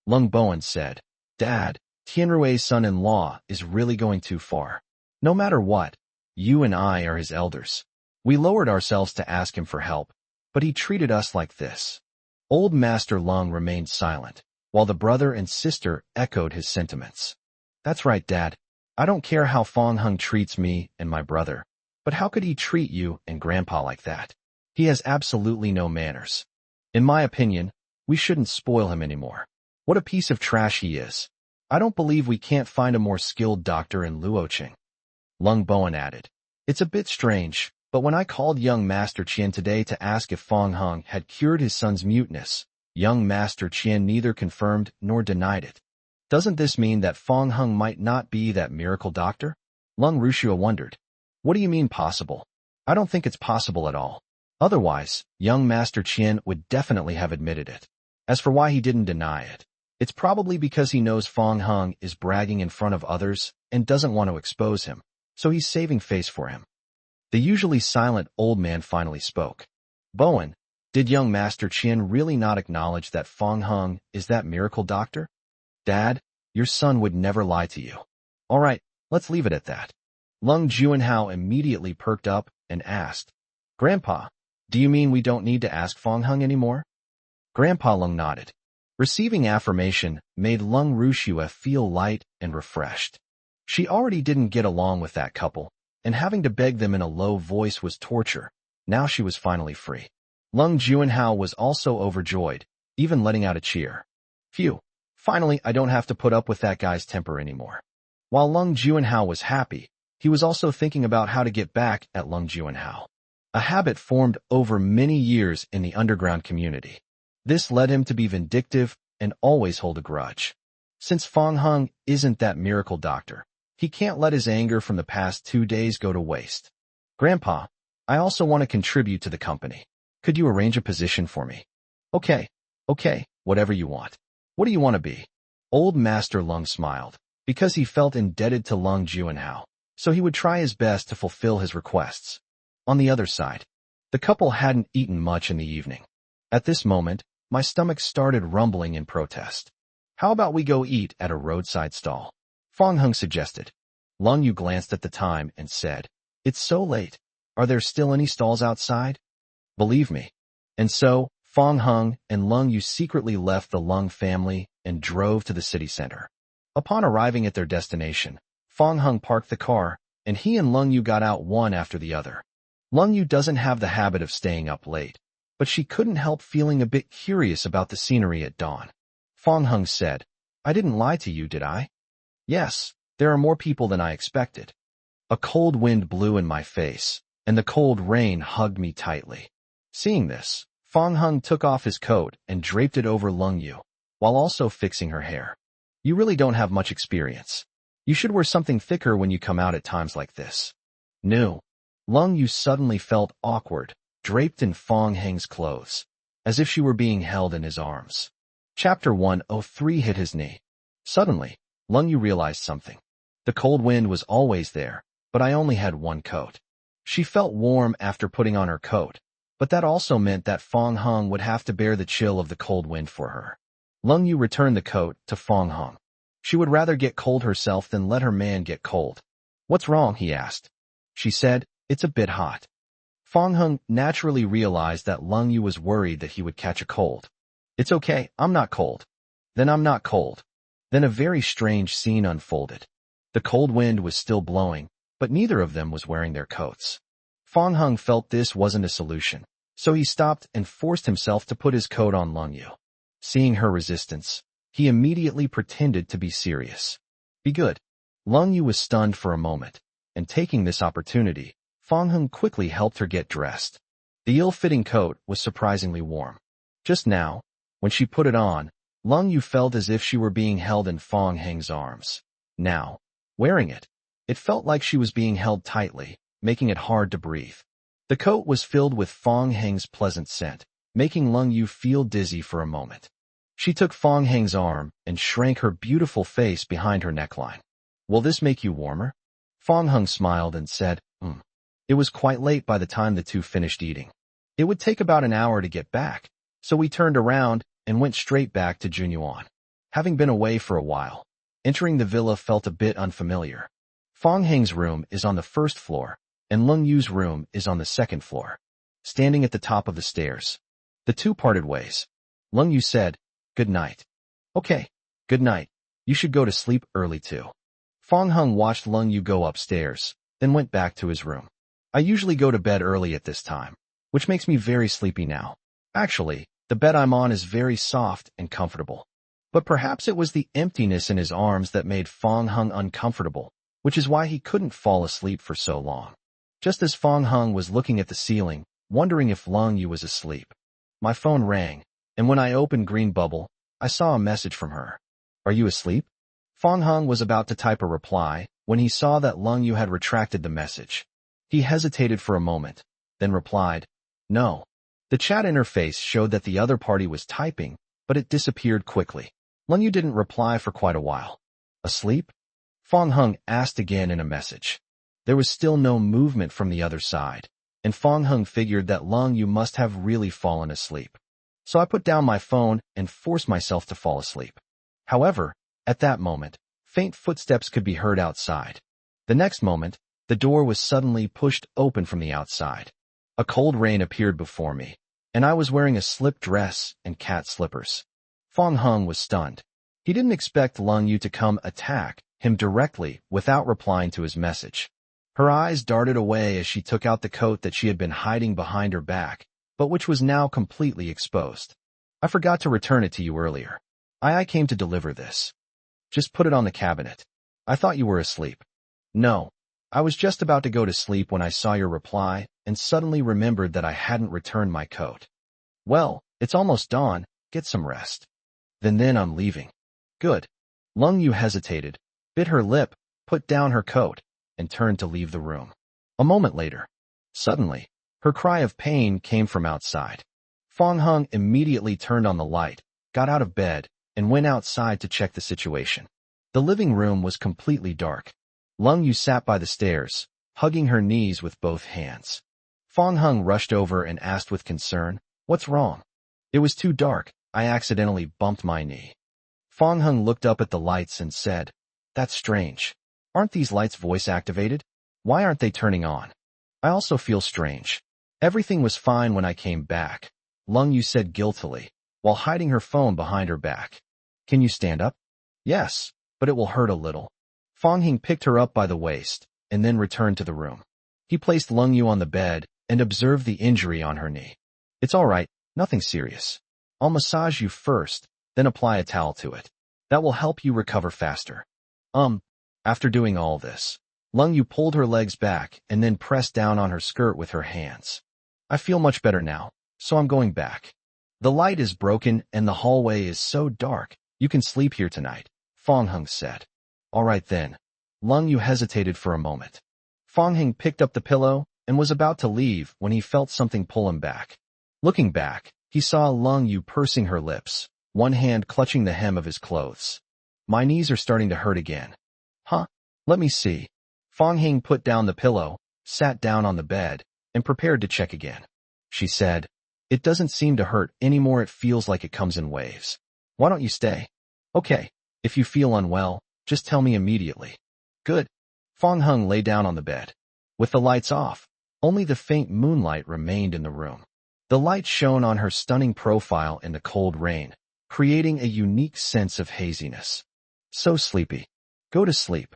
Lung Bowen said, Dad, Tianrui's son-in-law is really going too far. No matter what, you and I are his elders. We lowered ourselves to ask him for help, but he treated us like this. Old Master Lung remained silent, while the brother and sister echoed his sentiments. That's right, Dad. I don't care how Fong Hung treats me and my brother, but how could he treat you and Grandpa like that? He has absolutely no manners. In my opinion, we shouldn't spoil him anymore. What a piece of trash he is. I don't believe we can't find a more skilled doctor in Luoqing. Lung Bowen added, It's a bit strange, but when I called young Master Qian today to ask if Fong Hung had cured his son's muteness, young Master Qian neither confirmed nor denied it. Doesn't this mean that Fong Hung might not be that miracle doctor? Lung Rushua wondered. What do you mean possible? I don't think it's possible at all. Otherwise, young Master Qian would definitely have admitted it. As for why he didn't deny it, it's probably because he knows Fong Hung is bragging in front of others and doesn't want to expose him, so he's saving face for him. The usually silent old man finally spoke. Bowen, did young Master Qian really not acknowledge that Fong Hung is that miracle doctor? Dad, your son would never lie to you. All right, let's leave it at that. Lung Juanhao immediately perked up and asked, Grandpa, do you mean we don't need to ask Fong Hung anymore? Grandpa Lung nodded. Receiving affirmation made Lung Rushua feel light and refreshed. She already didn't get along with that couple, and having to beg them in a low voice was torture. Now she was finally free. Lung Juanhao was also overjoyed, even letting out a cheer. Phew, finally I don't have to put up with that guy's temper anymore. While Lung Juanhao was happy, he was also thinking about how to get back at Lung Juanhao. A habit formed over many years in the underground community. This led him to be vindictive and always hold a grudge. Since Fang Heng isn't that miracle doctor, he can't let his anger from the past 2 days go to waste. Grandpa, I also want to contribute to the company. Could you arrange a position for me? Okay, whatever you want. What do you want to be? Old Master Lung smiled, because he felt indebted to Lung Juanhao, so he would try his best to fulfill his requests. On the other side, the couple hadn't eaten much in the evening. At this moment, my stomach started rumbling in protest. How about we go eat at a roadside stall? Fang Heng suggested. Lung Yu glanced at the time and said, It's so late. Are there still any stalls outside? Believe me. And so, Fang Heng and Lung Yu secretly left the Lung family and drove to the city center. Upon arriving at their destination, Fang Heng parked the car, and he and Lung Yu got out one after the other. Lung Yu doesn't have the habit of staying up late, but she couldn't help feeling a bit curious about the scenery at dawn. Fang Heng said, I didn't lie to you, did I? Yes, there are more people than I expected. A cold wind blew in my face, and the cold rain hugged me tightly. Seeing this, Fang Heng took off his coat and draped it over Lung Yu, while also fixing her hair. You really don't have much experience. You should wear something thicker when you come out at times like this. No. Lung Yu suddenly felt awkward, draped in Fang Heng's clothes, as if she were being held in his arms. Chapter 103 hit his knee. Suddenly, Lung Yu realized something. The cold wind was always there, but I only had one coat. She felt warm after putting on her coat, but that also meant that Fang Heng would have to bear the chill of the cold wind for her. Lung Yu returned the coat to Fang Heng. She would rather get cold herself than let her man get cold. What's wrong? He asked. She said, It's a bit hot. Fang Heng naturally realized that Lung Yu was worried that he would catch a cold. It's okay, I'm not cold. Then I'm not cold. Then a very strange scene unfolded. The cold wind was still blowing, but neither of them was wearing their coats. Fang Heng felt this wasn't a solution, so he stopped and forced himself to put his coat on Lung Yu. Seeing her resistance, he immediately pretended to be serious. Be good. Lung Yu was stunned for a moment, and taking this opportunity, Fang Heng quickly helped her get dressed. The ill-fitting coat was surprisingly warm. Just now, when she put it on, Lung Yu felt as if she were being held in Fang Heng's arms. Now, wearing it, it felt like she was being held tightly, making it hard to breathe. The coat was filled with Fang Heng's pleasant scent, making Lung Yu feel dizzy for a moment. She took Fang Heng's arm and shrank her beautiful face behind her neckline. Will this make you warmer? Fang Heng smiled and said, It was quite late by the time the two finished eating. It would take about an hour to get back, so we turned around and went straight back to Junyuan. Having been away for a while, entering the villa felt a bit unfamiliar. Fang Heng's room is on the first floor, and Lung Yu's room is on the second floor. Standing at the top of the stairs, the two parted ways. Lung Yu said, Good night. Okay, good night. You should go to sleep early too. Fang Heng watched Lung Yu go upstairs, then went back to his room. I usually go to bed early at this time, which makes me very sleepy now. Actually, the bed I'm on is very soft and comfortable. But perhaps it was the emptiness in his arms that made Fang Heng uncomfortable, which is why he couldn't fall asleep for so long. Just as Fang Heng was looking at the ceiling, wondering if Lung Yu was asleep, my phone rang, and when I opened Green Bubble, I saw a message from her. Are you asleep? Fang Heng was about to type a reply when he saw that Lung Yu had retracted the message. He hesitated for a moment, then replied, No. The chat interface showed that the other party was typing, but it disappeared quickly. Lung Yu didn't reply for quite a while. Asleep? Fang Heng asked again in a message. There was still no movement from the other side, and Fang Heng figured that Lung Yu must have really fallen asleep. So I put down my phone and forced myself to fall asleep. However, at that moment, faint footsteps could be heard outside. The next moment, the door was suddenly pushed open from the outside. A cold rain appeared before me, and I was wearing a slip dress and cat slippers. Fang Heng was stunned. He didn't expect Lung Yu to come attack him directly without replying to his message. Her eyes darted away as she took out the coat that she had been hiding behind her back, but which was now completely exposed. I forgot to return it to you earlier. I came to deliver this. Just put it on the cabinet. I thought you were asleep. No. I was just about to go to sleep when I saw your reply and suddenly remembered that I hadn't returned my coat. Well, it's almost dawn. Get some rest. Then I'm leaving. Good. Lung Yu hesitated, bit her lip, put down her coat, and turned to leave the room. A moment later, suddenly, her cry of pain came from outside. Fong Hung immediately turned on the light, got out of bed, and went outside to check the situation. The living room was completely dark. Lung Yu sat by the stairs, hugging her knees with both hands. Fong Hung rushed over and asked with concern, "What's wrong?" "It was too dark. I accidentally bumped my knee." Fong Hung looked up at the lights and said, "That's strange. Aren't these lights voice-activated? Why aren't they turning on? I also feel strange. Everything was fine when I came back," Lung Yu said guiltily, while hiding her phone behind her back. "Can you stand up?" "Yes, but it will hurt a little." Fong Hing picked her up by the waist, and then returned to the room. He placed Lung Yu on the bed and observed the injury on her knee. "It's all right, nothing serious. I'll massage you first, then apply a towel to it. That will help you recover faster." After doing all this, Lung Yu pulled her legs back and then pressed down on her skirt with her hands. "I feel much better now, so I'm going back. The light is broken and the hallway is so dark, you can sleep here tonight," Fong Hung said. "All right then." Lung Yu hesitated for a moment. Fong Hung picked up the pillow and was about to leave when he felt something pull him back. Looking back, he saw Lung Yu pursing her lips, one hand clutching the hem of his clothes. "My knees are starting to hurt again." "Huh? Let me see." Fong Hing put down the pillow, sat down on the bed, and prepared to check again. She said, "It doesn't seem to hurt anymore. It feels like it comes in waves. Why don't you stay?" "Okay. If you feel unwell, just tell me immediately." "Good." Fong Hung lay down on the bed. With the lights off, only the faint moonlight remained in the room. The light shone on her stunning profile in the cold rain, creating a unique sense of haziness. "So sleepy. Go to sleep."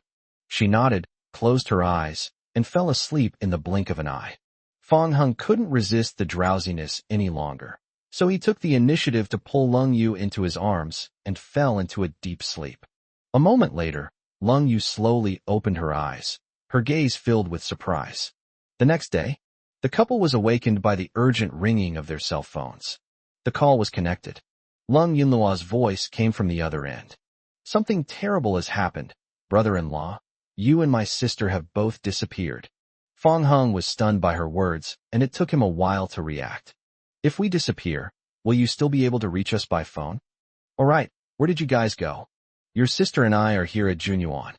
She nodded, closed her eyes, and fell asleep in the blink of an eye. Fong Hung couldn't resist the drowsiness any longer, so he took the initiative to pull Lung Yu into his arms and fell into a deep sleep. A moment later, Lung Yu slowly opened her eyes, her gaze filled with surprise. The next day, the couple was awakened by the urgent ringing of their cell phones. The call was connected. Lung Yunluo's voice came from the other end. "Something terrible has happened, brother-in-law. You and my sister have both disappeared." Fong Hung was stunned by her words, and it took him a while to react. "If we disappear, will you still be able to reach us by phone?" "All right, where did you guys go?" "Your sister and I are here at Junyuan."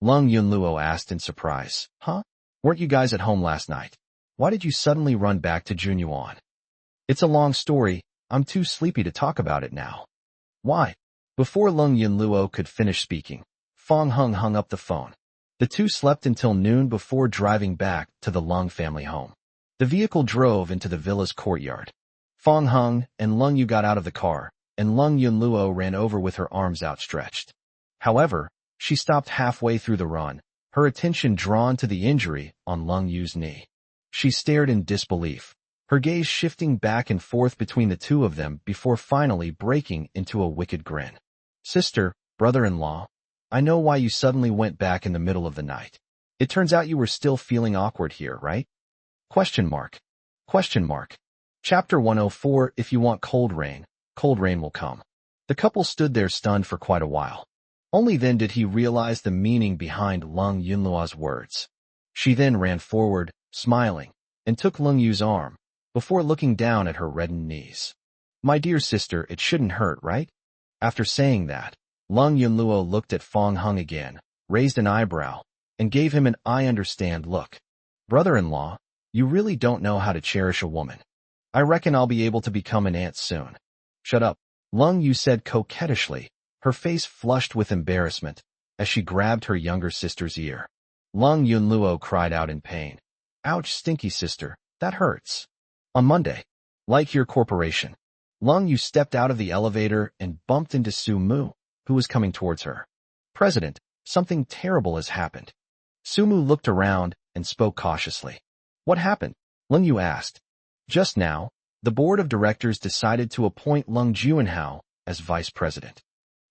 Lung Yunluo asked in surprise. "Huh? Weren't you guys at home last night? Why did you suddenly run back to Junyuan?" "It's a long story. I'm too sleepy to talk about it now." "Why?" Before Lung Yunluo could finish speaking, Fong Hung hung up the phone. The two slept until noon before driving back to the Lung family home. The vehicle drove into the villa's courtyard. Fong Hung and Lung Yu got out of the car, and Lung Yunluo ran over with her arms outstretched. However, she stopped halfway through the run, her attention drawn to the injury on Lung Yu's knee. She stared in disbelief, her gaze shifting back and forth between the two of them before finally breaking into a wicked grin. "Sister, brother-in-law, I know why you suddenly went back in the middle of the night. It turns out you were still feeling awkward here, right? Question mark. Question mark. Chapter 104. If you want cold rain will come." The couple stood there stunned for quite a while. Only then did he realize the meaning behind Lung Yunluo's words. She then ran forward, smiling, and took Lung Yu's arm, before looking down at her reddened knees. "My dear sister, it shouldn't hurt, right?" After saying that, Lung Yunluo looked at Fong Hung again, raised an eyebrow, and gave him an "I understand" look. "Brother-in-law, you really don't know how to cherish a woman. I reckon I'll be able to become an aunt soon." "Shut up," Lung Yu said coquettishly, her face flushed with embarrassment, as she grabbed her younger sister's ear. Lung Yunluo cried out in pain. "Ouch, stinky sister, that hurts." On Monday, like your corporation, Lung Yu stepped out of the elevator and bumped into Su Mu, who was coming towards her. "President, something terrible has happened." Su Mu looked around and spoke cautiously. "What happened?" Lung Yu asked. "Just now, The board of directors decided to appoint Lung Juanhao as vice president.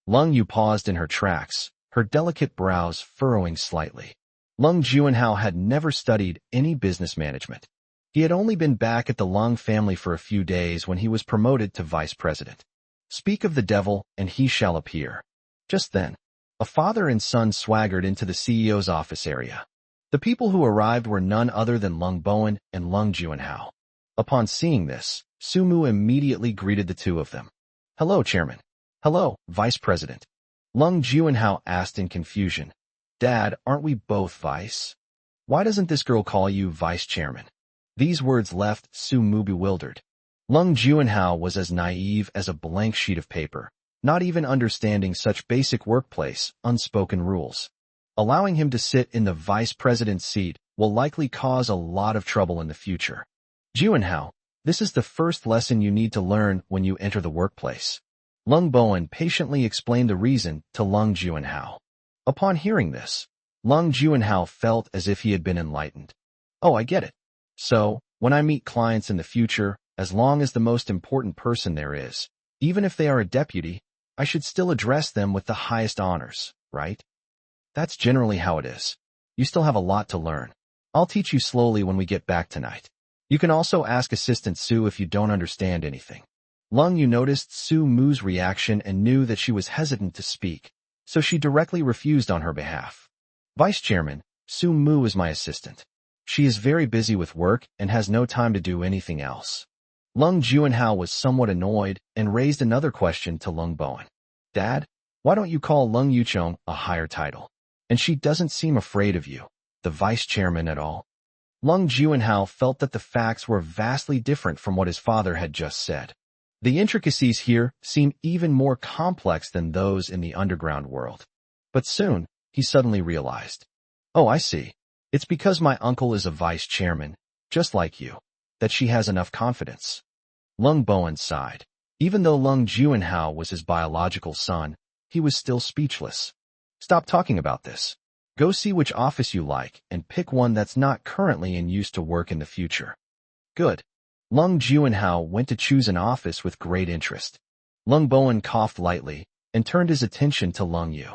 Lung Yu paused in her tracks, her delicate brows furrowing slightly. Lung Juanhao had never studied any business management. He had only been back at the Lung family for a few days when he was promoted to vice president. Speak of the devil, and he shall appear. Just then, a father and son swaggered into the CEO's office area. The people who arrived were none other than Lung Bowen and Lung Juanhao. Upon seeing this, Su Mu immediately greeted the two of them. Hello, Chairman. Hello, Vice President. Lung Juanhao asked in confusion. Dad, aren't we both vice? Why doesn't this girl call you Vice Chairman? These words left Su Mu bewildered. Lung Juanhao was as naive as a blank sheet of paper, not even understanding such basic workplace, unspoken rules. Allowing him to sit in the vice president's seat will likely cause a lot of trouble in the future. Juanhao, this is the first lesson you need to learn when you enter the workplace. Lung Bowen patiently explained the reason to Lung Juanhao. Upon hearing this, Lung Juanhao felt as if he had been enlightened. Oh, I get it. So, when I meet clients in the future, as long as the most important person there is, even if they are a deputy, I should still address them with the highest honors, right? That's generally how it is. You still have a lot to learn. I'll teach you slowly when we get back tonight. You can also ask Assistant Su if you don't understand anything. Lung Yu noticed Su Mu's reaction and knew that she was hesitant to speak, so she directly refused on her behalf. Vice Chairman, Su Mu is my assistant. She is very busy with work and has no time to do anything else. Lung Juanhao was somewhat annoyed and raised another question to Lung Bowen. Dad, why don't you call Lung Yuchong a higher title? And she doesn't seem afraid of you, the vice chairman, at all. Lung Juanhao felt that the facts were vastly different from what his father had just said. The intricacies here seemed even more complex than those in the underground world. But soon, he suddenly realized. Oh, I see. It's because my uncle is a vice chairman, just like you, that she has enough confidence. Lung Bowen sighed. Even though Lung Juanhao was his biological son, he was still speechless. Stop talking about this. Go see which office you like and pick one that's not currently in use to work in the future. Good. Lung Juanhao went to choose an office with great interest. Lung Bowen coughed lightly and turned his attention to Lung Yu.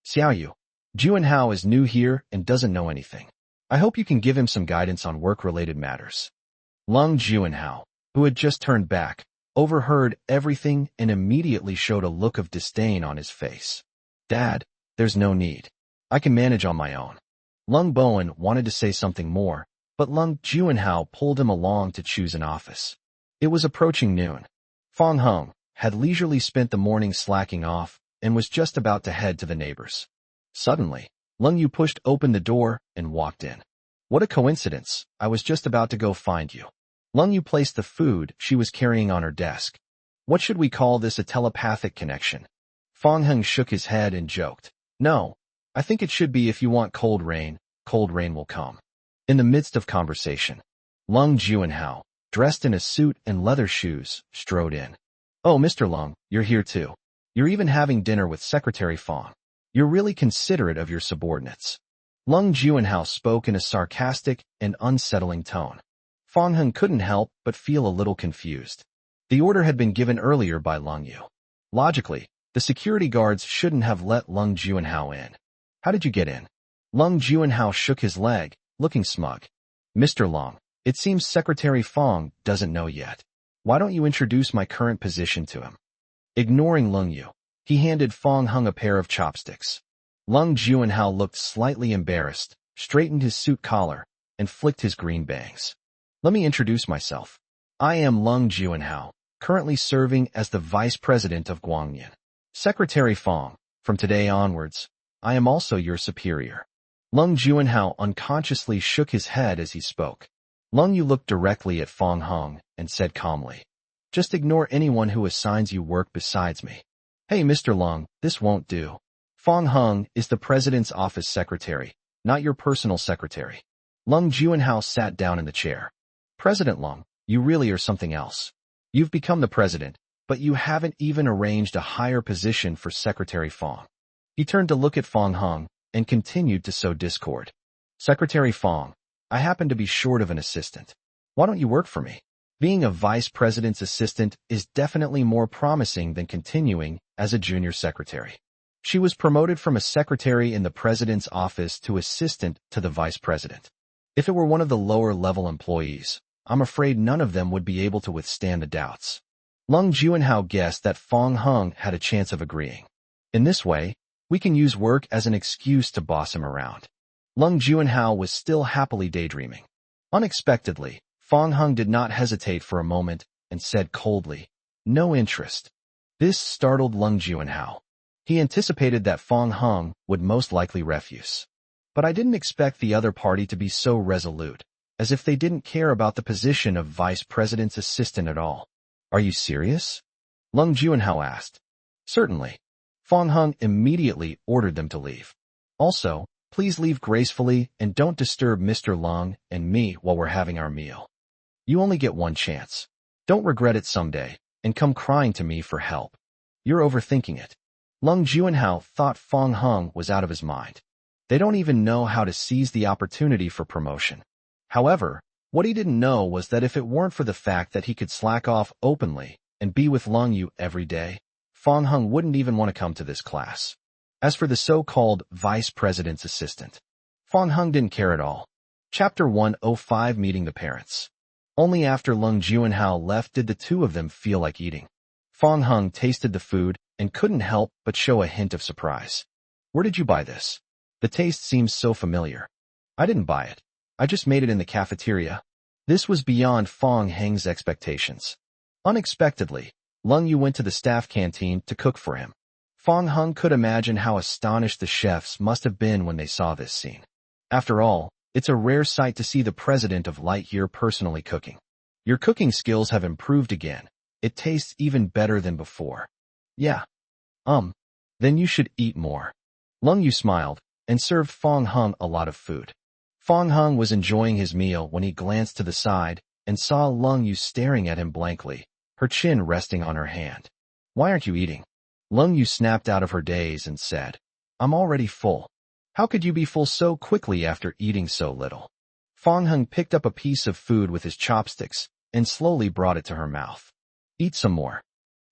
Xiao Yu, Juanhao is new here and doesn't know anything. I hope you can give him some guidance on work-related matters. Lung Juanhao, who had just turned back, overheard everything and immediately showed a look of disdain on his face. Dad, there's no need. I can manage on my own. Lung Bowen wanted to say something more, but Lung Juanhao pulled him along to choose an office. It was approaching noon. Fong Hung had leisurely spent the morning slacking off and was just about to head to the neighbors. Suddenly, Lung Yu pushed open the door and walked in. What a coincidence, I was just about to go find you. Lung Yu placed the food she was carrying on her desk. What should we call this, a telepathic connection? Fong Hung shook his head and joked. No, I think it should be if you want cold rain will come. In the midst of conversation, Lung Juanhao, dressed in a suit and leather shoes, strode in. Oh, Mr. Lung, you're here too. You're even having dinner with Secretary Fong. You're really considerate of your subordinates. Lung Juanhao spoke in a sarcastic and unsettling tone. Fong Hung couldn't help but feel a little confused. The order had been given earlier by Lung Yu. Logically, the security guards shouldn't have let Lung Juanhao in. How did you get in? Lung Juanhao shook his leg, looking smug. Mr. Lung, it seems Secretary Fong doesn't know yet. Why don't you introduce my current position to him? Ignoring Lung Yu, he handed Fong Hung a pair of chopsticks. Lung Juanhao looked slightly embarrassed, straightened his suit collar, and flicked his green bangs. Let me introduce myself. I am Lung Juanhao, currently serving as the Vice President of Guangyan. Secretary Fong, from today onwards, I am also your superior. Lung Juanhao unconsciously shook his head as he spoke. Lung Yu looked directly at Fong Hung and said calmly, just ignore anyone who assigns you work besides me. Hey, Mr. Lung, this won't do. Fong Hung is the president's office secretary, not your personal secretary. Lung Juanhao sat down in the chair. President Lung, you really are something else. You've become the president, but you haven't even arranged a higher position for Secretary Fong. He turned to look at Fong Hung and continued to sow discord. Secretary Fong, I happen to be short of an assistant. Why don't you work for me? Being a vice president's assistant is definitely more promising than continuing as a junior secretary. She was promoted from a secretary in the president's office to assistant to the vice president. If it were one of the lower-level employees, I'm afraid none of them would be able to withstand the doubts. Lung Juanhao guessed that Fong Hung had a chance of agreeing. In this way, we can use work as an excuse to boss him around. Lung Juanhao was still happily daydreaming. Unexpectedly, Fong Hung did not hesitate for a moment and said coldly, "No interest." This startled Lung Juanhao. He anticipated that Fong Hung would most likely refuse. But I didn't expect the other party to be so resolute, as if they didn't care about the position of vice president's assistant at all. "Are you serious?" Lung Juanhao asked. "Certainly." Fong Hung immediately ordered them to leave. "Also, please leave gracefully and don't disturb Mr. Lung and me while we're having our meal. You only get one chance. Don't regret it someday, and come crying to me for help. You're overthinking it." Lung Juanhao thought Fong Hung was out of his mind. They don't even know how to seize the opportunity for promotion. However, what he didn't know was that if it weren't for the fact that he could slack off openly and be with Lung Yu every day, Fong Hung wouldn't even want to come to this class. As for the so-called vice president's assistant, Fong Hung didn't care at all. Chapter 105, Meeting the Parents. Only after Lung Juanhao left did the two of them feel like eating. Fong Hung tasted the food and couldn't help but show a hint of surprise. "Where did you buy this? The taste seems so familiar." "I didn't buy it. I just made it in the cafeteria." This was beyond Fong Hung's expectations. Unexpectedly, Lung Yu went to the staff canteen to cook for him. Fong Hung could imagine how astonished the chefs must have been when they saw this scene. After all, it's a rare sight to see the president of Lightyear personally cooking. "Your cooking skills have improved again. It tastes even better than before." "Yeah. Then you should eat more." Lung Yu smiled and served Fong Hung a lot of food. Fong Hung was enjoying his meal when he glanced to the side and saw Lung Yu staring at him blankly, her chin resting on her hand. "Why aren't you eating?" Lung Yu snapped out of her daze and said, "I'm already full." "How could you be full so quickly after eating so little?" Fong Hung picked up a piece of food with his chopsticks and slowly brought it to her mouth. "Eat some more."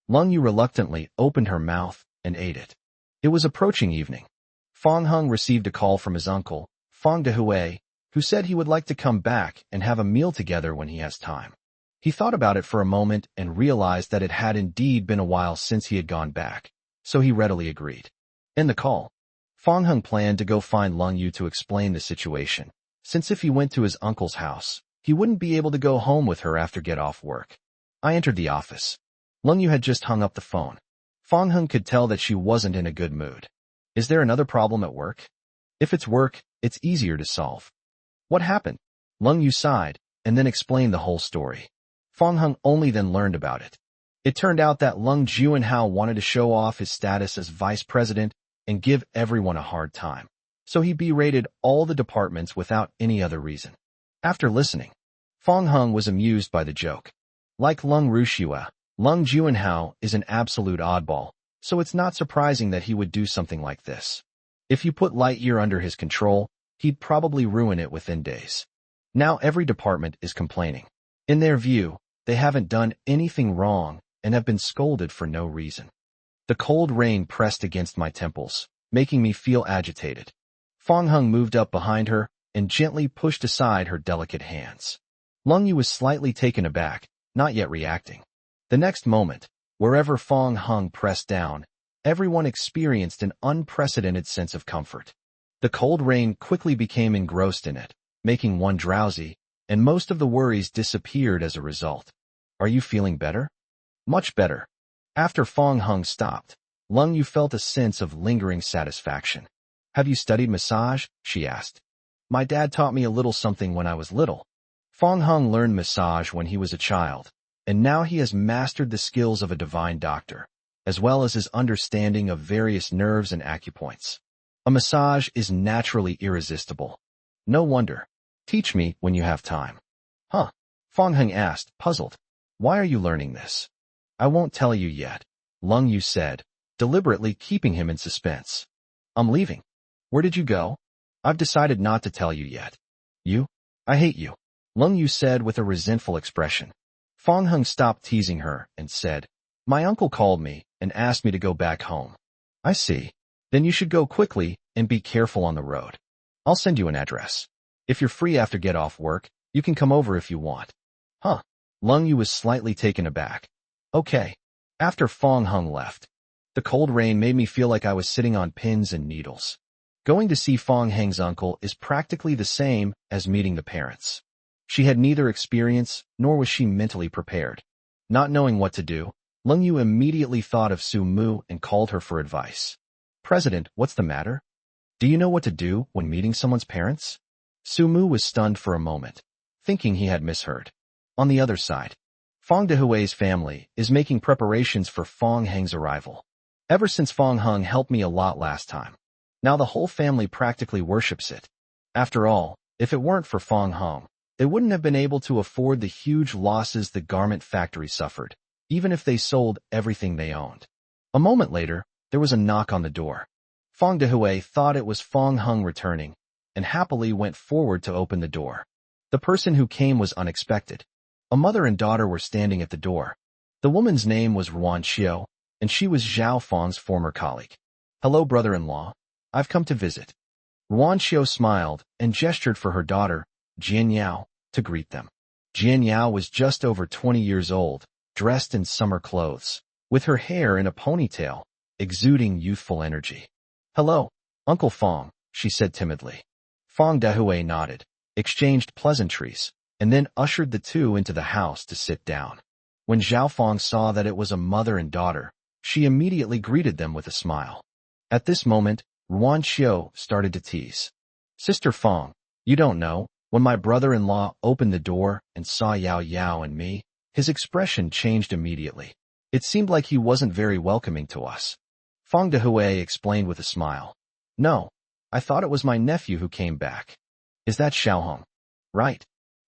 Lung Yu reluctantly opened her mouth and ate it. It was approaching evening. Fong Hung received a call from his uncle, Fong Dehui, who said he would like to come back and have a meal together when he has time. He thought about it for a moment and realized that it had indeed been a while since he had gone back, so he readily agreed. In the call, Fong Hung planned to go find Lung Yu to explain the situation, since if he went to his uncle's house, he wouldn't be able to go home with her after get off work. I entered the office. Lung Yu had just hung up the phone. Fong Hung could tell that she wasn't in a good mood. "Is there another problem at work?" "If it's work, it's easier to solve." "What happened?" Lung Yu sighed, and then explained the whole story. Fong Hung only then learned about it. It turned out that Lung Juanhao wanted to show off his status as vice president and give everyone a hard time, so he berated all the departments without any other reason. After listening, Fong Hung was amused by the joke. Like Lung Rushua, Lung Juanhao is an absolute oddball, so it's not surprising that he would do something like this. If you put Lightyear under his control, he'd probably ruin it within days. Now every department is complaining. In their view, they haven't done anything wrong and have been scolded for no reason. The cold rain pressed against my temples, making me feel agitated. Fong Hung moved up behind her and gently pushed aside her delicate hands. Lung Yu was slightly taken aback, not yet reacting. The next moment, wherever Fong Hung pressed down, everyone experienced an unprecedented sense of comfort. The cold rain quickly became engrossed in it, making one drowsy, and most of the worries disappeared as a result. "Are you feeling better?" "Much better." After Fong Hung stopped, Lung Yu felt a sense of lingering satisfaction. "Have you studied massage?" she asked. "My dad taught me a little something when I was little." Fong Hung learned massage when he was a child, and now he has mastered the skills of a divine doctor, as well as his understanding of various nerves and acupoints. A massage is naturally irresistible. No wonder. "Teach me when you have time." "Huh?" Fong Hung asked, puzzled. "Why are you learning this?" "I won't tell you yet," Lung Yu said, deliberately keeping him in suspense. "I'm leaving." "Where did you go?" "I've decided not to tell you yet." "You? I hate you," Lung Yu said with a resentful expression. Fong Hung stopped teasing her and said, "My uncle called me and asked me to go back home." "I see. Then you should go quickly and be careful on the road. I'll send you an address. If you're free after get off work, you can come over if you want." "Huh?" Lung Yu was slightly taken aback. "Okay." After Fong Hung left, the cold rain made me feel like I was sitting on pins and needles. Going to see Fong Heng's uncle is practically the same as meeting the parents. She had neither experience, nor was she mentally prepared. Not knowing what to do, Lung Yu immediately thought of Su Mu and called her for advice. "President, what's the matter? Do you know what to do when meeting someone's parents?" Su Mu was stunned for a moment, thinking he had misheard. On the other side, Fong Dehui's family is making preparations for Fong Heng's arrival. Ever since Fong Hung helped me a lot last time, now the whole family practically worships it. After all, if it weren't for Fong Hung, they wouldn't have been able to afford the huge losses the garment factory suffered, even if they sold everything they owned. A moment later, there was a knock on the door. Fong Dehui thought it was Fong Hung returning, and happily went forward to open the door. The person who came was unexpected. A mother and daughter were standing at the door. The woman's name was Ruan Xiao, and she was Zhao Fong's former colleague. "Hello, brother-in-law. I've come to visit." Ruan Xiao smiled and gestured for her daughter, Jian Yao, to greet them. Jian Yao was just over 20 years old, dressed in summer clothes, with her hair in a ponytail, exuding youthful energy. "Hello, Uncle Fong," she said timidly. Fong Dehui nodded, exchanged pleasantries, and then ushered the two into the house to sit down. When Zhao Fong saw that it was a mother and daughter, she immediately greeted them with a smile. At this moment, Ruan Xiao started to tease. "Sister Fong, you don't know, when my brother-in-law opened the door and saw Yao Yao and me, his expression changed immediately. It seemed like he wasn't very welcoming to us." Fong Dehui explained with a smile. "No, I thought it was my nephew who came back." "Is that Xiaohong?" "Right.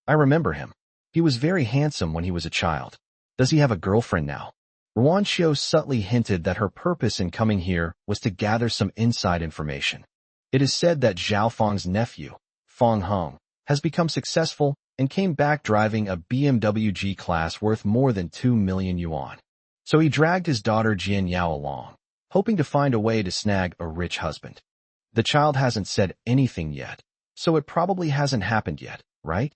I remember him. He was very handsome when he was a child. Does he have a girlfriend now?" Ruan Xiao subtly hinted that her purpose in coming here was to gather some inside information. It is said that Zhao Fong's nephew, Fong Hung, has become successful and came back driving a BMW G-Class worth more than 2 million yuan. So he dragged his daughter Jian Yao along, hoping to find a way to snag a rich husband. The child hasn't said anything yet, so it probably hasn't happened yet, right?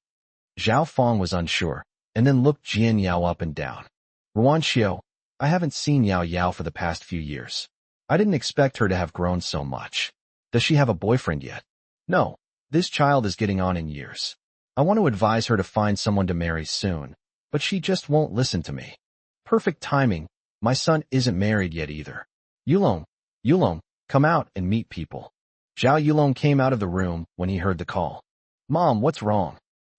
Zhao Fong was unsure, and then looked Jian Yao up and down. "Ruan Xiao, I haven't seen Yao Yao for the past few years. I didn't expect her to have grown so much. Does she have a boyfriend yet?" "No, this child is getting on in years. I want to advise her to find someone to marry soon, but she just won't listen to me." "Perfect timing, my son isn't married yet either." Yulong, come out and meet people." Zhao Yulong came out of the room when he heard the call. "Mom, what's wrong?"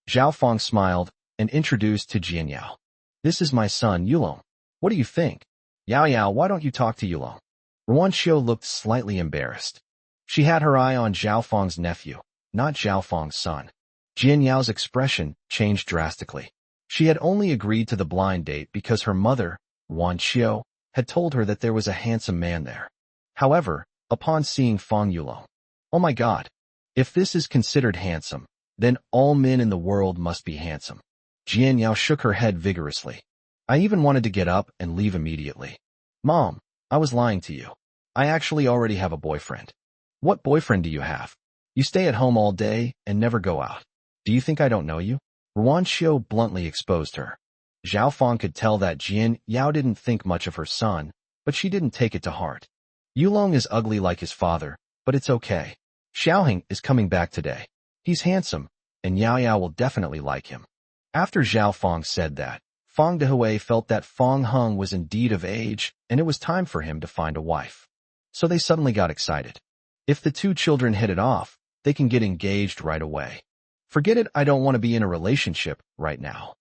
Zhao Fong smiled and introduced to Jian Yao. "This is my son, Yulong. What do you think?" "Yao Yao, why don't you talk to Yulong?" Ruan Xiao looked slightly embarrassed. She had her eye on Zhao Fong's nephew, not Zhao Fong's son. Jian Yao's expression changed drastically. She had only agreed to the blind date because her mother, Ruan Xiao, had told her that there was a handsome man there. However, upon seeing Fong Yulong, "Oh my God! If this is considered handsome, then all men in the world must be handsome." Jian Yao shook her head vigorously. "I even wanted to get up and leave immediately." "Mom, I was lying to you. I actually already have a boyfriend." "What boyfriend do you have? You stay at home all day and never go out. Do you think I don't know you?" Ruan Xiao bluntly exposed her. Zhao Fong could tell that Jian Yao didn't think much of her son, but she didn't take it to heart. "Yulong is ugly like his father, but it's okay. Xiaoheng is coming back today. He's handsome, and Yao Yao will definitely like him." After Zhao Fong said that, Fong Dehui felt that Fong Hung was indeed of age, and it was time for him to find a wife. So they suddenly got excited. If the two children hit it off, they can get engaged right away. "Forget it, I don't want to be in a relationship right now."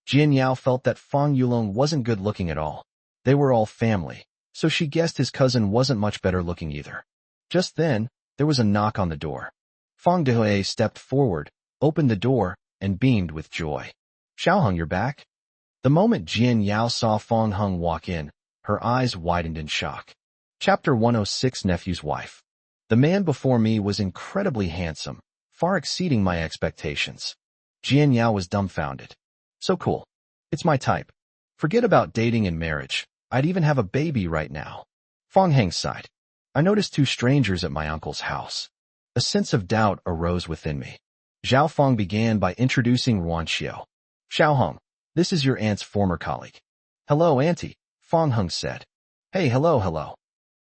Jian Yao felt that Fong Yulong wasn't good looking at all. They were all family, so she guessed his cousin wasn't much better looking either. Just then, there was a knock on the door. Fong Dehui stepped forward, opened the door, and beamed with joy. "Xiaoheng, you're back?" The moment Jian Yao saw Fong Hung walk in, her eyes widened in shock. Chapter 106, Nephew's Wife. The man before me was incredibly handsome, far exceeding my expectations. Jian Yao was dumbfounded. "So cool. It's my type. Forget about dating and marriage. I'd even have a baby right now. Fong Heng sighed. I noticed two strangers at my uncle's house. A sense of doubt arose within me. Zhao Fong began by introducing Ruan Xiao. Xiao Hong, this is your aunt's former colleague. Hello, Auntie, Fong Heng said. Hey, hello.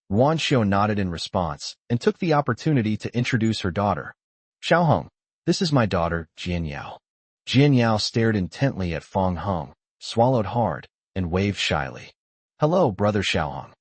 Ruan Xiao nodded in response and took the opportunity to introduce her daughter. Xiao Hong, this is my daughter, Jian Yao. Jian Yao stared intently at Fong Heng, swallowed hard, and waved shyly. Hello, brother Xiao Hong.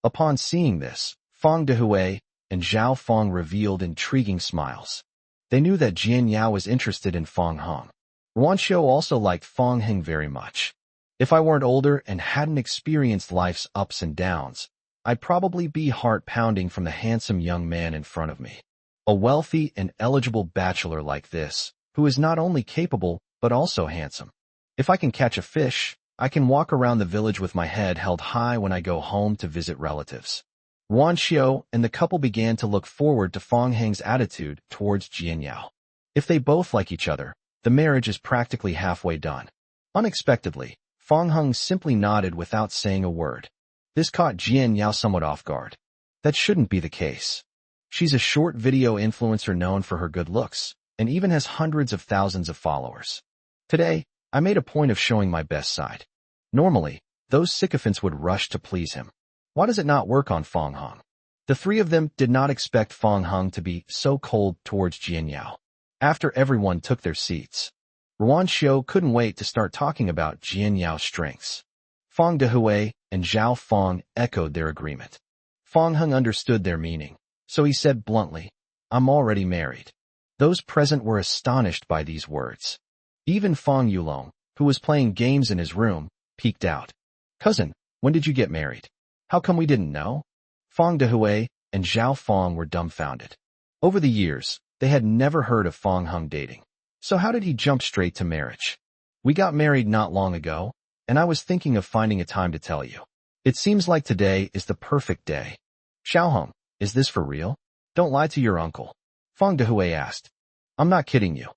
Upon seeing this, Fong Dehui and Zhao Fong revealed intriguing smiles. They knew that Jian Yao was interested in Fong Heng. Ruan Xiao also liked Fong Heng very much. If I weren't older and hadn't experienced life's ups and downs, I'd probably be heart-pounding from the handsome young man in front of me. A wealthy and eligible bachelor like this, who is not only capable, but also handsome. If I can catch a fish, I can walk around the village with my head held high when I go home to visit relatives. Ruan Xiao and the couple began to look forward to Fong Heng's attitude towards Jian Yao. If they both like each other, the marriage is practically halfway done. Unexpectedly, Fong Heng simply nodded without saying a word. This caught Jian Yao somewhat off guard. That shouldn't be the case. She's a short video influencer known for her good looks, and even has hundreds of thousands of followers. Today, I made a point of showing my best side. Normally, those sycophants would rush to please him. Why does it not work on Fong Heng? The three of them did not expect Fong Heng to be so cold towards Jian Yao. After everyone took their seats, Ruan Xiao couldn't wait to start talking about Jian Yao's strengths. Fong Dehui and Zhao Fong echoed their agreement. Fong Heng understood their meaning, so he said bluntly, I'm already married. Those present were astonished by these words. Even Fong Yulong, who was playing games in his room, peeked out. Cousin, when did you get married? How come we didn't know? Fong Dehui and Zhao Fong were dumbfounded. Over the years, they had never heard of Fong Heng dating. So how did he jump straight to marriage? We got married not long ago, and I was thinking of finding a time to tell you. It seems like today is the perfect day. Xiao Hong, is this for real? Don't lie to your uncle. Fong Dehui asked. I'm not kidding you.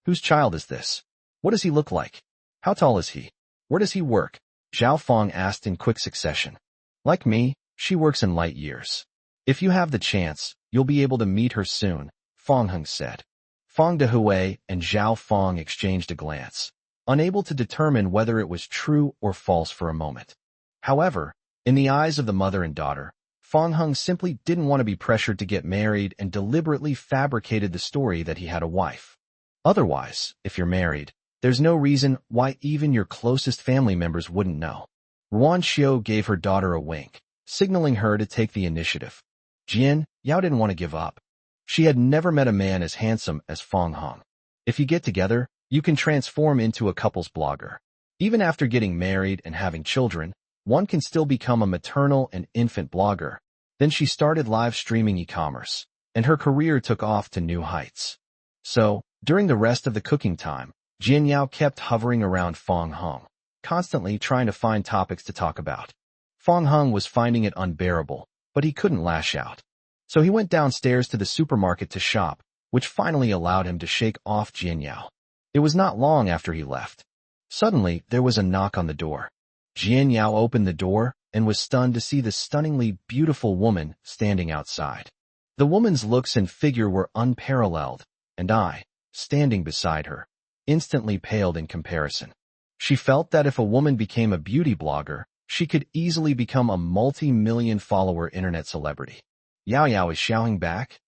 Whose child is this? What does he look like? How tall is he? Where does he work? Zhao Fong asked in quick succession. Like me, she works in light years. If you have the chance, you'll be able to meet her soon, Fong Heng said. Fong Dehui and Zhao Fong exchanged a glance, unable to determine whether it was true or false for a moment. However, in the eyes of the mother and daughter, Fong Heng simply didn't want to be pressured to get married and deliberately fabricated the story that he had a wife. Otherwise, if you're married, there's no reason why even your closest family members wouldn't know. Ruan Xiao gave her daughter a wink, signaling her to take the initiative. Jian Yao didn't want to give up. She had never met a man as handsome as Fong Heng. If you get together, you can transform into a couples blogger. Even after getting married and having children, one can still become a maternal and infant blogger. Then she started live streaming e-commerce, and her career took off to new heights. So, during the rest of the cooking time, Jian Yao kept hovering around Fong Heng, constantly trying to find topics to talk about. Fong Heng was finding it unbearable, but he couldn't lash out. So he went downstairs to the supermarket to shop, which finally allowed him to shake off Jian Yao. It was not long after he left. Suddenly, there was a knock on the door. Jian Yao opened the door and was stunned to see the stunningly beautiful woman standing outside. The woman's looks and figure were unparalleled, and I, standing beside her, instantly paled in comparison. She felt that if a woman became a beauty blogger, she could easily become a multi-million follower internet celebrity. Yao Yao is Xiaoheng back?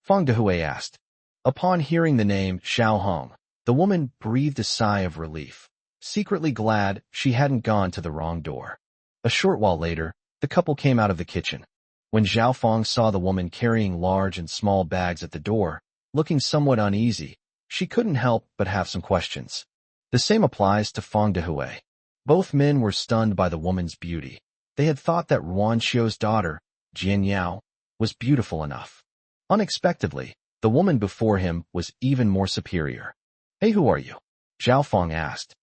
Fong Dehui asked. Upon hearing the name Xiao Hong, the woman breathed a sigh of relief, secretly glad she hadn't gone to the wrong door. A short while later, the couple came out of the kitchen. When Zhao Fong saw the woman carrying large and small bags at the door, looking somewhat uneasy, she couldn't help but have some questions. The same applies to Fong Dehui. Both men were stunned by the woman's beauty. They had thought that Ruan Xiao's daughter, Jian Yao, was beautiful enough. Unexpectedly, the woman before him was even more superior. Hey, who are you? Zhao Fong asked.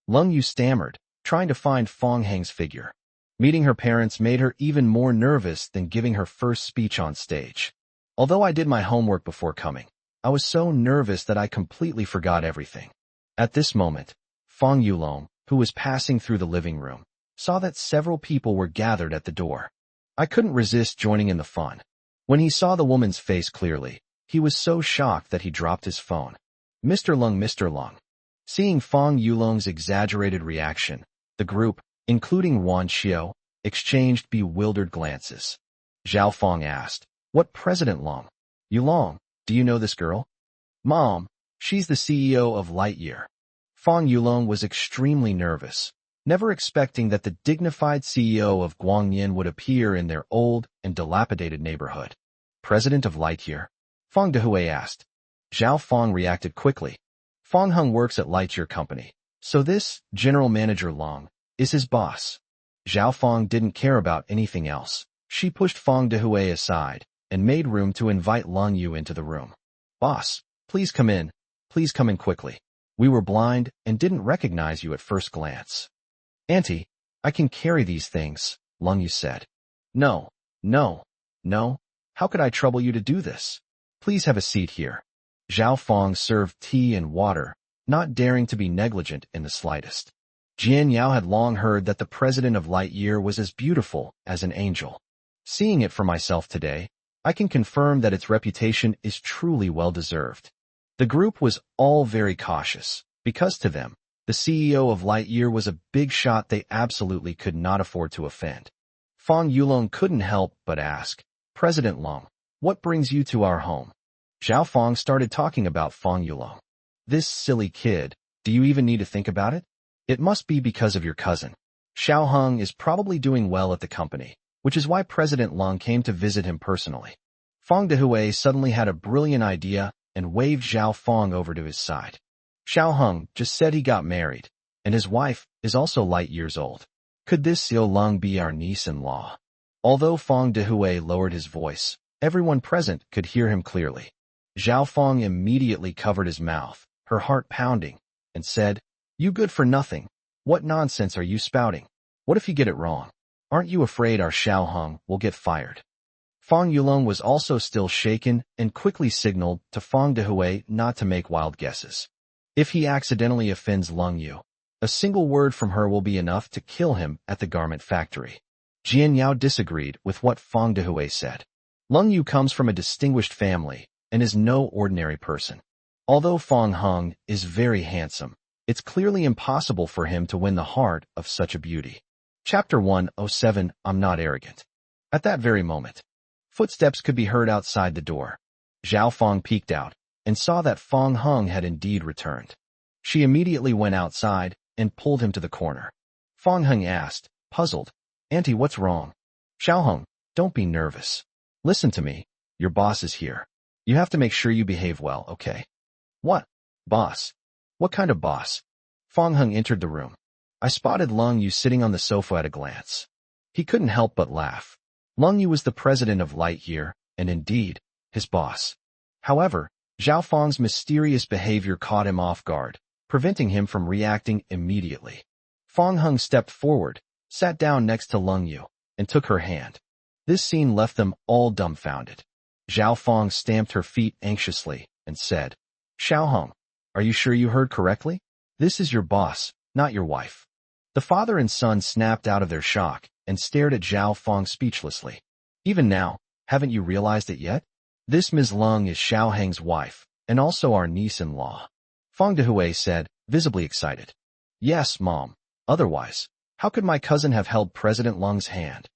Lung Yu stammered, trying to find Fong Heng's figure. Meeting her parents made her even more nervous than giving her first speech on stage. Although I did my homework before coming, I was so nervous that I completely forgot everything. At this moment, Fong Yulong, who was passing through the living room, saw that several people were gathered at the door. I couldn't resist joining in the fun. When he saw the woman's face clearly, he was so shocked that he dropped his phone. Mr. Lung, Mr. Lung. Seeing Fong Yulong's exaggerated reaction, the group, including Wan Xiao, exchanged bewildered glances. Zhao Fong asked, "What President Long? Yulong, do you know this girl?" "Mom, she's the CEO of Lightyear." Fong Yulong was extremely nervous, never expecting that the dignified CEO of Guangyin would appear in their old and dilapidated neighborhood. "President of Lightyear?" Fong Dehui asked. Zhao Fong reacted quickly. Fong Hung works at Lightyear Company, so this, General Manager Long, is his boss. Zhao Fong didn't care about anything else. She pushed Fong Dehui aside and made room to invite Lung Yu into the room. "Boss, please come in. Please come in quickly. We were blind and didn't recognize you at first glance." "Auntie, I can carry these things," Lung Yu said. No. How could I trouble you to do this? Please have a seat here." Zhao Fong served tea and water, not daring to be negligent in the slightest. Jian Yao had long heard that the president of Lightyear was as beautiful as an angel. Seeing it for myself today, I can confirm that its reputation is truly well-deserved. The group was all very cautious, because to them, the CEO of Lightyear was a big shot they absolutely could not afford to offend. Fong Yulong couldn't help but ask, "President Long, what brings you to our home?" Zhao Fong started talking about Fong Yulong. "This silly kid, do you even need to think about it? It must be because of your cousin. Xiao Hung is probably doing well at the company, which is why President Long came to visit him personally." Fong Dehui suddenly had a brilliant idea and waved Zhao Fong over to his side. "Xiao Hung just said he got married, and his wife is also light years old. Could this Xiao Lung be our niece-in-law?" Although Fong Dehui lowered his voice, everyone present could hear him clearly. Zhao Fong immediately covered his mouth, her heart pounding, and said, "You good for nothing. What nonsense are you spouting? What if you get it wrong? Aren't you afraid our Xiao Hung will get fired?" Fong Yulong was also still shaken and quickly signaled to Fong Dehui not to make wild guesses. If he accidentally offends Lung Yu, a single word from her will be enough to kill him at the garment factory. Jian Yao disagreed with what Fong Dehui said. Lung Yu comes from a distinguished family and is no ordinary person. Although Fong Hung is very handsome, it's clearly impossible for him to win the heart of such a beauty. Chapter 107, I'm Not Arrogant. At that very moment, footsteps could be heard outside the door. Zhao Fong peeked out and saw that Fong Hung had indeed returned. She immediately went outside and pulled him to the corner. Fong Hung asked, puzzled, "Auntie, what's wrong?" "Xiao Hung, don't be nervous. Listen to me. Your boss is here. You have to make sure you behave well, okay?" "What? Boss? What kind of boss?" Fong Hung entered the room. I spotted Lung Yu sitting on the sofa at a glance. He couldn't help but laugh. Lung Yu was the president of Lightyear, and indeed, his boss. However, Zhao Fong's mysterious behavior caught him off guard, preventing him from reacting immediately. Fong Hung stepped forward, sat down next to Lung Yu, and took her hand. This scene left them all dumbfounded. Zhao Fong stamped her feet anxiously and said, "Xiao Hung, are you sure you heard correctly? This is your boss, not your wife." The father and son snapped out of their shock and stared at Zhao Fong speechlessly. "Even now, haven't you realized it yet? This Ms. Lung is Xiao Heng's wife, and also our niece-in-law." Fong Dehui said, visibly excited. "Yes, Mom. Otherwise, how could my cousin have held President Lung's hand?"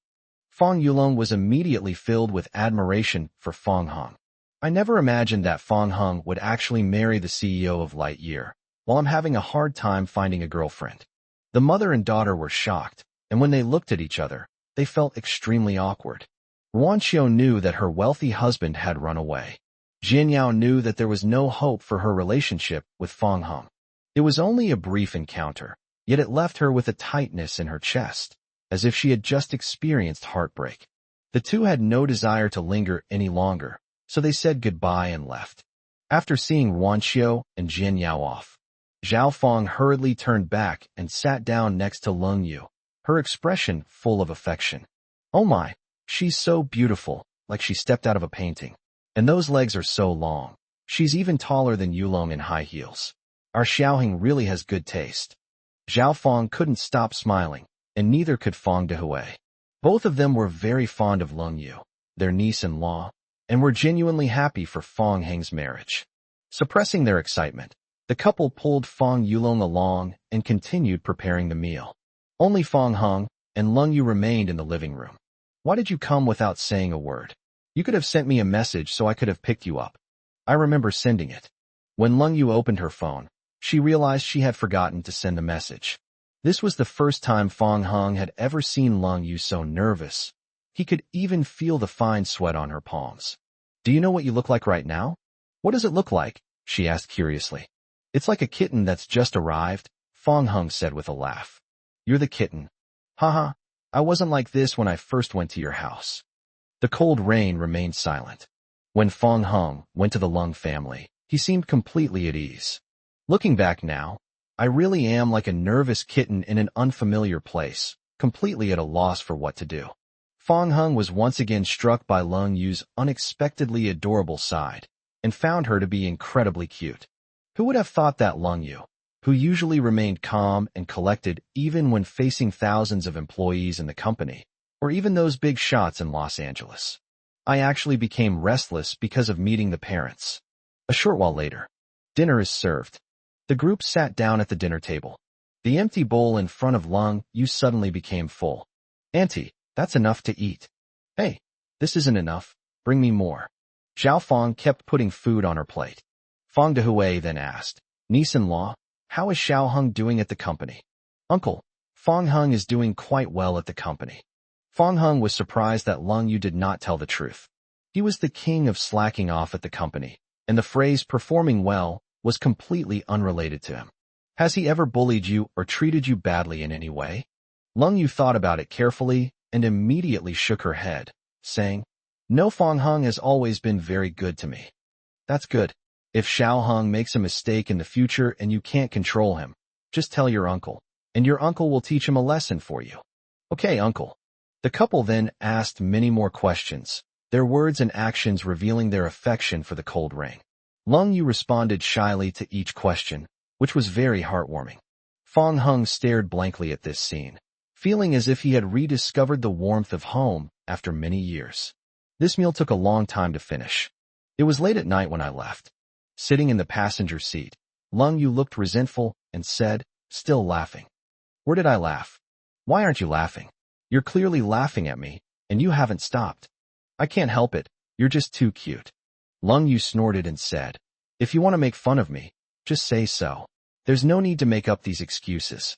Fong Yulong was immediately filled with admiration for Fong Hung. "I never imagined that Fong Hung would actually marry the CEO of Lightyear, while I'm having a hard time finding a girlfriend." The mother and daughter were shocked, and when they looked at each other, they felt extremely awkward. Wan Xiao knew that her wealthy husband had run away. Jian Yao knew that there was no hope for her relationship with Fong Hung. It was only a brief encounter, yet it left her with a tightness in her chest, as if she had just experienced heartbreak. The two had no desire to linger any longer, so they said goodbye and left. After seeing Wan Xiao and Jian Yao off, Zhao Fong hurriedly turned back and sat down next to Lung Yu, her expression full of affection. "Oh my, she's so beautiful, like she stepped out of a painting. And those legs are so long. She's even taller than Yulong in high heels. Our Xiaoheng really has good taste." Zhao Fong couldn't stop smiling, and neither could Fong Dehui. Both of them were very fond of Lung Yu, their niece-in-law, and were genuinely happy for Fong Heng's marriage. Suppressing their excitement, the couple pulled Fong Yulong along and continued preparing the meal. Only Fong Heng and Lung Yu remained in the living room. Why did you come without saying a word? You could have sent me a message so I could have picked you up. I remember sending it. When Lung Yu opened her phone, she realized she had forgotten to send a message. This was the first time Fong Heng had ever seen Lung Yu so nervous. He could even feel the fine sweat on her palms. Do you know what you look like right now? What does it look like? She asked curiously. It's like a kitten that's just arrived, Fong Heng said with a laugh. You're the kitten. Haha, I wasn't like this when I first went to your house. The cold rain remained silent. When Fong Heng went to the Lung family, he seemed completely at ease. Looking back now, I really am like a nervous kitten in an unfamiliar place, completely at a loss for what to do. Fong Heng was once again struck by Lung Yu's unexpectedly adorable side, and found her to be incredibly cute. Who would have thought that Lung Yu, who usually remained calm and collected even when facing thousands of employees in the company, or even those big shots in Los Angeles. I actually became restless because of meeting the parents. A short while later, dinner is served. The group sat down at the dinner table. The empty bowl in front of Lung Yu suddenly became full. Auntie, that's enough to eat. Hey, this isn't enough. Bring me more. Zhao Fong kept putting food on her plate. Fong Dehui then asked, Niece-in-law, how is Xiao Heng doing at the company? Uncle, Fong Heng is doing quite well at the company. Fong Heng was surprised that Lung Yu did not tell the truth. He was the king of slacking off at the company, and the phrase performing well was completely unrelated to him. Has he ever bullied you or treated you badly in any way? Lung Yu thought about it carefully and immediately shook her head, saying, No, Fong Heng has always been very good to me. That's good. If Xiao Heng makes a mistake in the future and you can't control him, just tell your uncle, and your uncle will teach him a lesson for you. Okay, uncle. The couple then asked many more questions, their words and actions revealing their affection for the cold rain. Lung Yu responded shyly to each question, which was very heartwarming. Fong Heng stared blankly at this scene, feeling as if he had rediscovered the warmth of home after many years. This meal took a long time to finish. It was late at night when I left. Sitting in the passenger seat, Lung Yu looked resentful and said, still laughing. Where did I laugh? Why aren't you laughing? You're clearly laughing at me, and you haven't stopped. I can't help it, you're just too cute. Lung Yu snorted and said, If you want to make fun of me, just say so. There's no need to make up these excuses.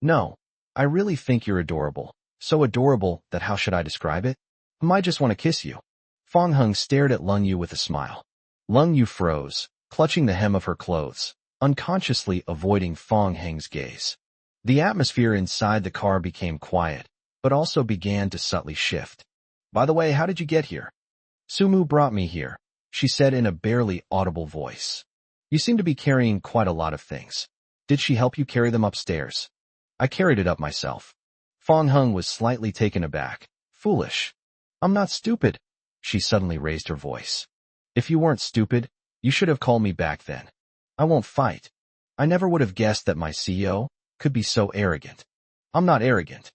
No, I really think you're adorable. So adorable that how should I describe it? I might just want to kiss you. Fong Heng stared at Lung Yu with a smile. Lung Yu froze, clutching the hem of her clothes, unconsciously avoiding Fong Heng's gaze. The atmosphere inside the car became quiet, but also began to subtly shift. By the way, how did you get here? Sumu brought me here, she said in a barely audible voice. You seem to be carrying quite a lot of things. Did she help you carry them upstairs? I carried it up myself. Fong Heng was slightly taken aback. Foolish. I'm not stupid. She suddenly raised her voice. If you weren't stupid, you should have called me back then. I won't fight. I never would have guessed that my CEO could be so arrogant. I'm not arrogant.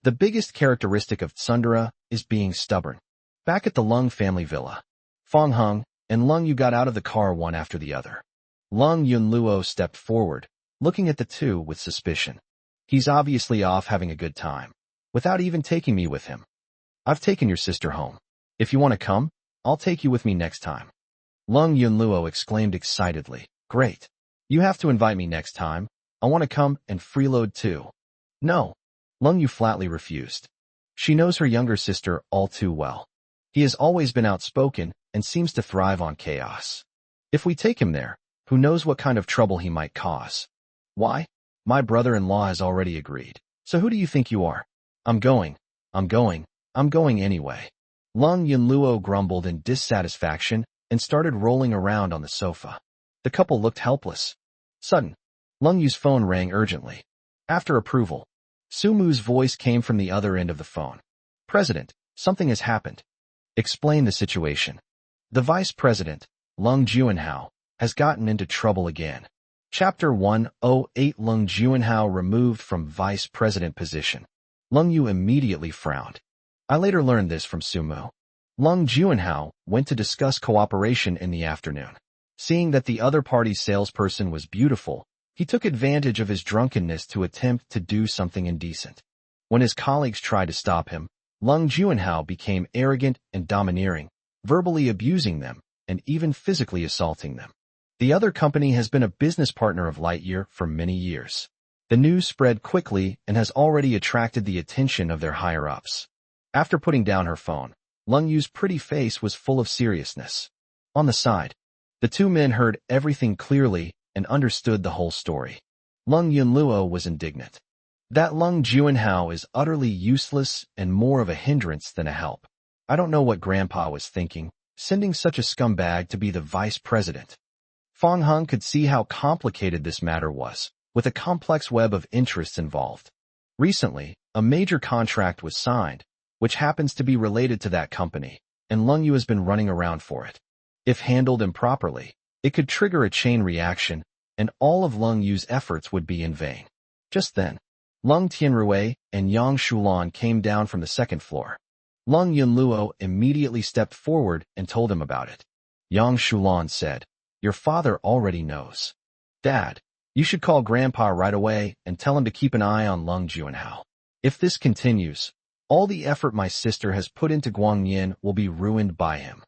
The biggest characteristic of Tsundere is being stubborn. Back at the Lung family villa, Fong Heng and Lung Yu got out of the car one after the other. Lung Yunluo stepped forward, looking at the two with suspicion. He's obviously off having a good time, without even taking me with him. I've taken your sister home. If you want to come, I'll take you with me next time. Lung Yunluo exclaimed excitedly. Great. You have to invite me next time. I want to come and freeload too. No. Lung Yu flatly refused. She knows her younger sister all too well. He has always been outspoken and seems to thrive on chaos. If we take him there, who knows what kind of trouble he might cause. Why? My brother-in-law has already agreed. So who do you think you are? I'm going anyway. Lung Yunluo grumbled in dissatisfaction and started rolling around on the sofa. The couple looked helpless. Sudden, Lung Yu's phone rang urgently. After approval, Sumu's voice came from the other end of the phone. President, something has happened. Explain the situation. The vice president, Lung Juanhao, has gotten into trouble again. Chapter 108 Lung Juanhao removed from vice president position. Lung Yu immediately frowned. I later learned this from Sumu. Lung Juanhao went to discuss cooperation in the afternoon. Seeing that the other party's salesperson was beautiful, he took advantage of his drunkenness to attempt to do something indecent. When his colleagues tried to stop him, Lung Juanhao became arrogant and domineering, verbally abusing them and even physically assaulting them. The other company has been a business partner of Lightyear for many years. The news spread quickly and has already attracted the attention of their higher-ups. After putting down her phone, Lung Yu's pretty face was full of seriousness. On the side, the two men heard everything clearly and understood the whole story. Lung Yunluo was indignant. That Lung Juanhao is utterly useless and more of a hindrance than a help. I don't know what Grandpa was thinking, sending such a scumbag to be the vice president. Fong Hung could see how complicated this matter was, with a complex web of interests involved. Recently, a major contract was signed, which happens to be related to that company, and Lung Yu has been running around for it. If handled improperly, it could trigger a chain reaction, and all of Lung Yu's efforts would be in vain. Just then, Lung Tianrui and Yang Shulan came down from the second floor. Lung Yunluo immediately stepped forward and told him about it. Yang Shulan said, "Your father already knows. Dad, you should call Grandpa right away and tell him to keep an eye on Lung Juanhao. If this continues, all the effort my sister has put into Guangyin will be ruined by him."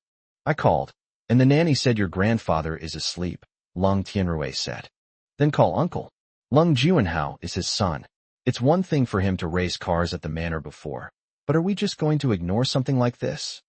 I called, and the nanny said your grandfather is asleep, Lung Tianrui said. Then call uncle. Lung Juanhao is his son. It's one thing for him to race cars at the manor before, but are we just going to ignore something like this?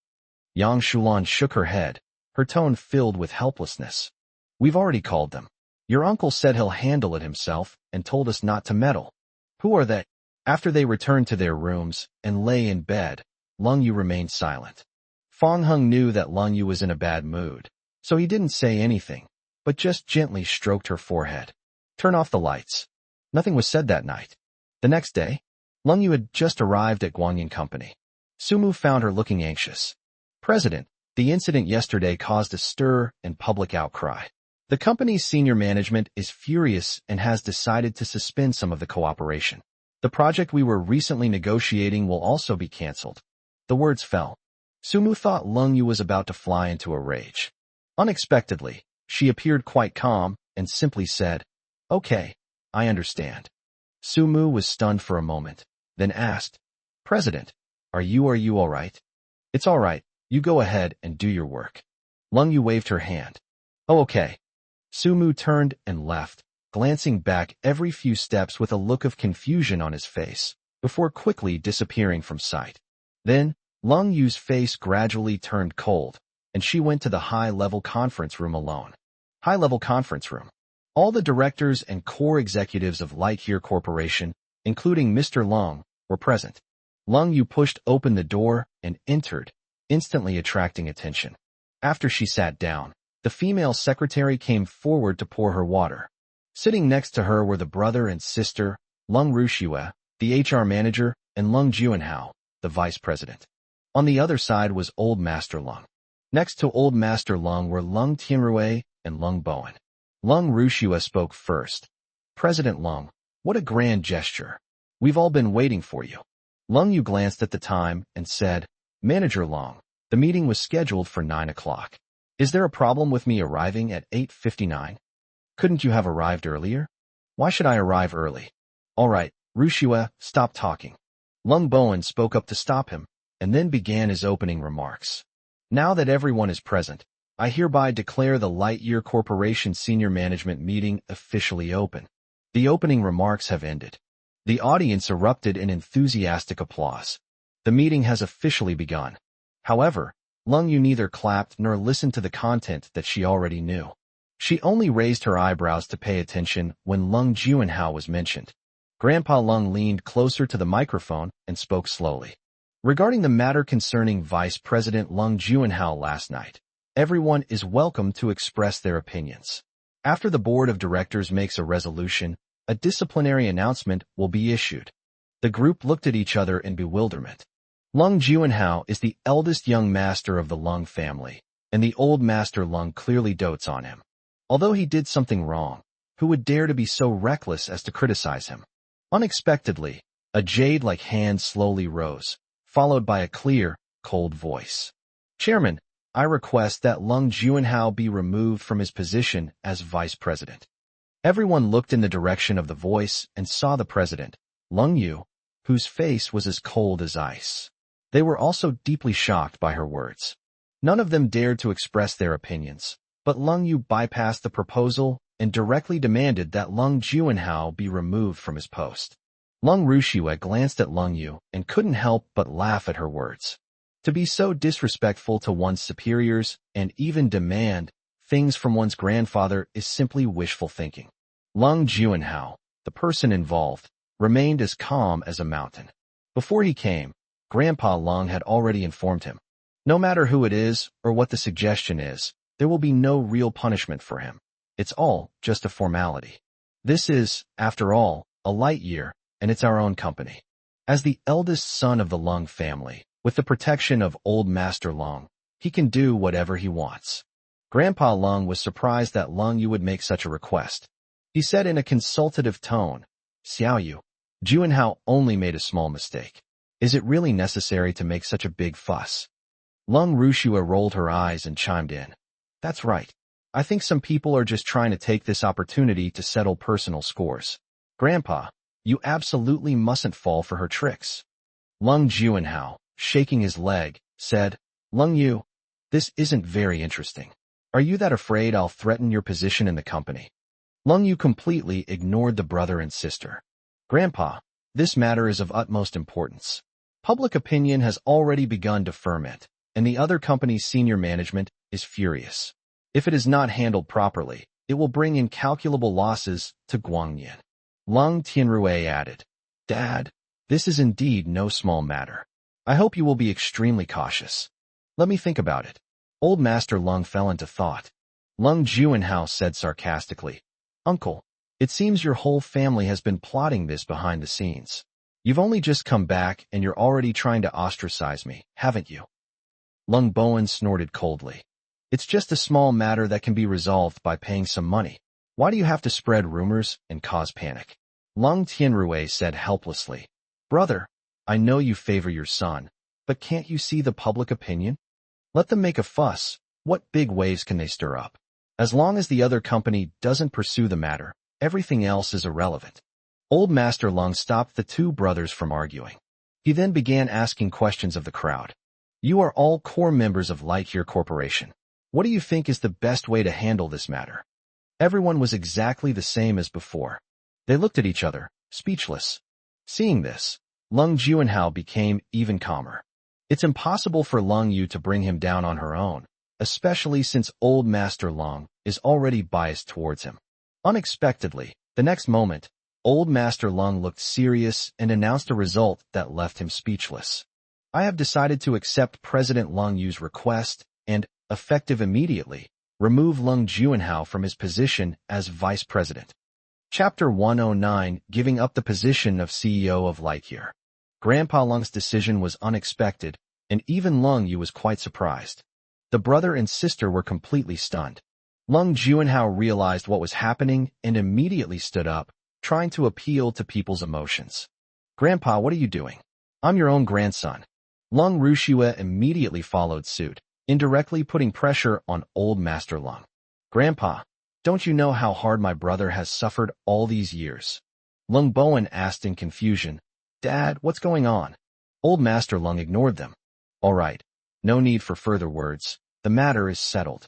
Yang Shulan shook her head, her tone filled with helplessness. We've already called them. Your uncle said he'll handle it himself and told us not to meddle. Who are they? After they returned to their rooms and lay in bed, Lung Yu remained silent. Fong Hung knew that Lung Yu was in a bad mood, so he didn't say anything, but just gently stroked her forehead. Turn off the lights. Nothing was said that night. The next day, Lung Yu had just arrived at Guangyin Company. Sumu found her looking anxious. President, the incident yesterday caused a stir and public outcry. The company's senior management is furious and has decided to suspend some of the cooperation. The project we were recently negotiating will also be cancelled. The words fell. Sumu thought Lung Yu was about to fly into a rage. Unexpectedly, she appeared quite calm and simply said, "Okay, I understand." Sumu was stunned for a moment, then asked, "President, are you all right?" "It's all right, you go ahead and do your work." Lung Yu waved her hand. "Oh, okay." Sumu turned and left, glancing back every few steps with a look of confusion on his face, before quickly disappearing from sight. Then, Lung Yu's face gradually turned cold, and she went to the high-level conference room alone. High-level conference room. All the directors and core executives of Lightyear Corporation, including Mr. Lung, were present. Lung Yu pushed open the door and entered, instantly attracting attention. After she sat down, the female secretary came forward to pour her water. Sitting next to her were the brother and sister, Lung Rushue, the HR manager, and Lung Juanhao, the vice president. On the other side was Old Master Lung. Next to Old Master Lung were Lung Tianrui and Lung Bowen. Lung Rushue spoke first. "President Lung, what a grand gesture. We've all been waiting for you." Lung Yu glanced at the time and said, "Manager Lung, the meeting was scheduled for 9 o'clock. Is there a problem with me arriving at 8:59? Couldn't you have arrived earlier?" "Why should I arrive early?" "All right, Rushue, stop talking." Lung Bowen spoke up to stop him, and then began his opening remarks. "Now that everyone is present, I hereby declare the Lightyear Corporation Senior Management Meeting officially open." The opening remarks have ended. The audience erupted in enthusiastic applause. The meeting has officially begun. However, Lung Yu neither clapped nor listened to the content that she already knew. She only raised her eyebrows to pay attention when Lung Juanhao was mentioned. Grandpa Lung leaned closer to the microphone and spoke slowly. "Regarding the matter concerning Vice President Lung Juanhao last night, everyone is welcome to express their opinions. After the board of directors makes a resolution, a disciplinary announcement will be issued." The group looked at each other in bewilderment. Lung Juanhao is the eldest young master of the Lung family, and the old master Lung clearly dotes on him. Although he did something wrong, Who would dare to be so reckless as to criticize him? Unexpectedly, a jade-like hand slowly rose, followed by a clear, cold voice. Chairman, I request that Lung Juanhao be removed from his position as vice president. Everyone looked in the direction of the voice and saw the president, Lung Yu, whose face was as cold as ice. They were also deeply shocked by her words. None of them dared to express their opinions, but Lung Yu bypassed the proposal and directly demanded that Lung Juanhao be removed from his post. Lung Rushue glanced at Lung Yu and couldn't help but laugh at her words. To be so disrespectful to one's superiors and even demand things from one's grandfather is simply wishful thinking. Lung Juanhao, the person involved, remained as calm as a mountain. Before he came, Grandpa Lung had already informed him. No matter who it is or what the suggestion is, there will be no real punishment for him. It's all just a formality. This is, after all, a light year, and it's our own company. As the eldest son of the Lung family, with the protection of Old Master Lung, he can do whatever he wants. Grandpa Lung was surprised that Lung Yu would make such a request. He said in a consultative tone, Xiao Yu, Juanhao only made a small mistake. Is it really necessary to make such a big fuss? Lung Rushue rolled her eyes and chimed in. That's right. I think some people are just trying to take this opportunity to settle personal scores. Grandpa, you absolutely mustn't fall for her tricks. Lung Juanhao, shaking his leg, said, Lung Yu, this isn't very interesting. Are you that afraid I'll threaten your position in the company? Lung Yu completely ignored the brother and sister. Grandpa, this matter is of utmost importance. Public opinion has already begun to ferment, and the other company's senior management is furious. If it is not handled properly, it will bring incalculable losses to Guangyan. Lung Tianrui added, Dad, this is indeed no small matter. I hope you will be extremely cautious. Let me think about it. Old Master Lung fell into thought. Lung Juanhao said sarcastically, Uncle, it seems your whole family has been plotting this behind the scenes. You've only just come back and you're already trying to ostracize me, haven't you? Lung Bowen snorted coldly. It's just a small matter that can be resolved by paying some money. Why do you have to spread rumors and cause panic? Lung Tianrui said helplessly, Brother, I know you favor your son, but can't you see the public opinion? Let them make a fuss. What big waves can they stir up? As long as the other company doesn't pursue the matter, everything else is irrelevant. Old Master Lung stopped the two brothers from arguing. He then began asking questions of the crowd. You are all core members of Lightyear Corporation. What do you think is the best way to handle this matter? Everyone was exactly the same as before. They looked at each other, speechless. Seeing this, Lung Juanhao became even calmer. It's impossible for Lung Yu to bring him down on her own, especially since Old Master Lung is already biased towards him. Unexpectedly, the next moment, Old Master Lung looked serious and announced a result that left him speechless. I have decided to accept President Lung Yu's request and, effective immediately, remove Lung Juanhao from his position as Vice President. Chapter 109, Giving Up the Position of CEO of Lightyear. Grandpa Lung's decision was unexpected, and even Lung Yu was quite surprised. The brother and sister were completely stunned. Lung Juanhao realized what was happening and immediately stood up, trying to appeal to people's emotions. Grandpa, what are you doing? I'm your own grandson. Lung Rushue immediately followed suit, indirectly putting pressure on Old Master Lung. Grandpa, don't you know how hard my brother has suffered all these years? Lung Bowen asked in confusion. Dad, what's going on? Old Master Lung ignored them. All right, no need for further words. The matter is settled.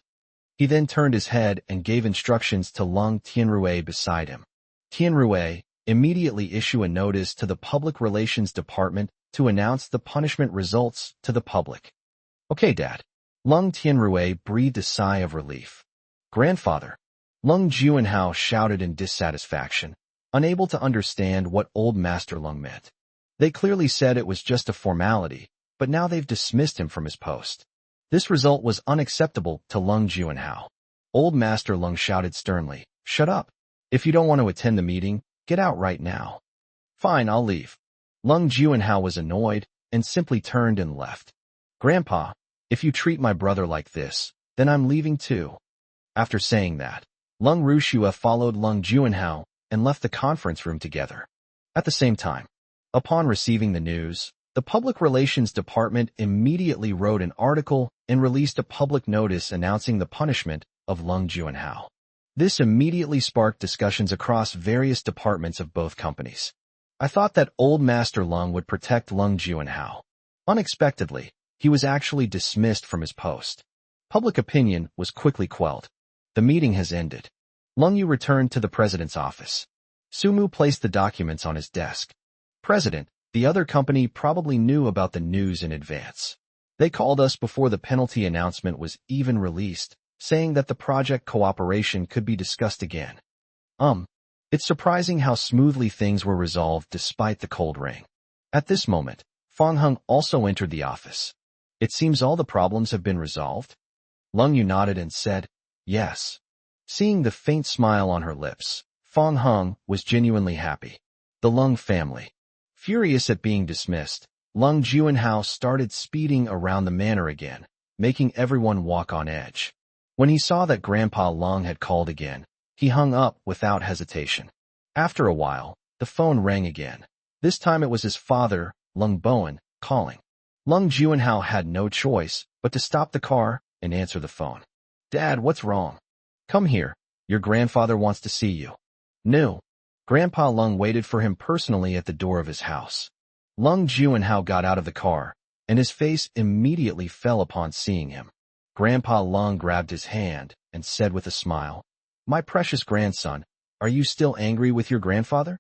He then turned his head and gave instructions to Lung Tianrui beside him. Tianrui, immediately issue a notice to the Public Relations Department to announce the punishment results to the public. Okay, Dad. Lung Tianrui breathed a sigh of relief. Grandfather. Lung Juanhao shouted in dissatisfaction, unable to understand what Old Master Lung meant. They clearly said it was just a formality, but now they've dismissed him from his post. This result was unacceptable to Lung Juanhao. Old Master Lung shouted sternly, Shut up. If you don't want to attend the meeting, get out right now. Fine, I'll leave. Lung Juanhao was annoyed and simply turned and left. Grandpa, if you treat my brother like this, then I'm leaving too. After saying that, Lung Rushua followed Lung Juanhao and left the conference room together. At the same time, upon receiving the news, the Public Relations Department immediately wrote an article and released a public notice announcing the punishment of Lung Juanhao. This immediately sparked discussions across various departments of both companies. I thought that Old Master Lung would protect Lung Juanhao. Unexpectedly, he was actually dismissed from his post. Public opinion was quickly quelled. The meeting has ended. Lung Yu returned to the president's office. Sumu placed the documents on his desk. President, the other company probably knew about the news in advance. They called us before the penalty announcement was even released, saying that the project cooperation could be discussed again. It's surprising how smoothly things were resolved despite the cold rain. At this moment, Fang Heng also entered the office. It seems all the problems have been resolved. Lung Yu nodded and said, yes. Seeing the faint smile on her lips, Fang Heng was genuinely happy. The Lung family. Furious at being dismissed, Lung Juanhao started speeding around the manor again, making everyone walk on edge. When he saw that Grandpa Lung had called again, he hung up without hesitation. After a while, the phone rang again. This time it was his father, Lung Bowen, calling. Lung Juanhao had no choice but to stop the car and answer the phone. Dad, what's wrong? Come here. Your grandfather wants to see you. No. Grandpa Lung waited for him personally at the door of his house. Lung Juanhao got out of the car, and his face immediately fell upon seeing him. Grandpa Lung grabbed his hand and said with a smile, my precious grandson, are you still angry with your grandfather?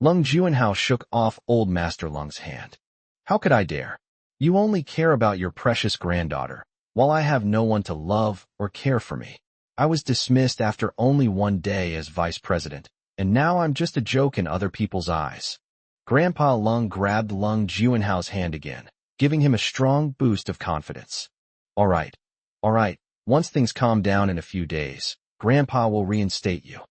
Lung Juanhao shook off Old Master Lung's hand. How could I dare? You only care about your precious granddaughter, while I have no one to love or care for me. I was dismissed after only one day as vice president, and now I'm just a joke in other people's eyes. Grandpa Lung grabbed Lung Juanhao's hand again, giving him a strong boost of confidence. All right. Once things calm down in a few days, Grandpa will reinstate you.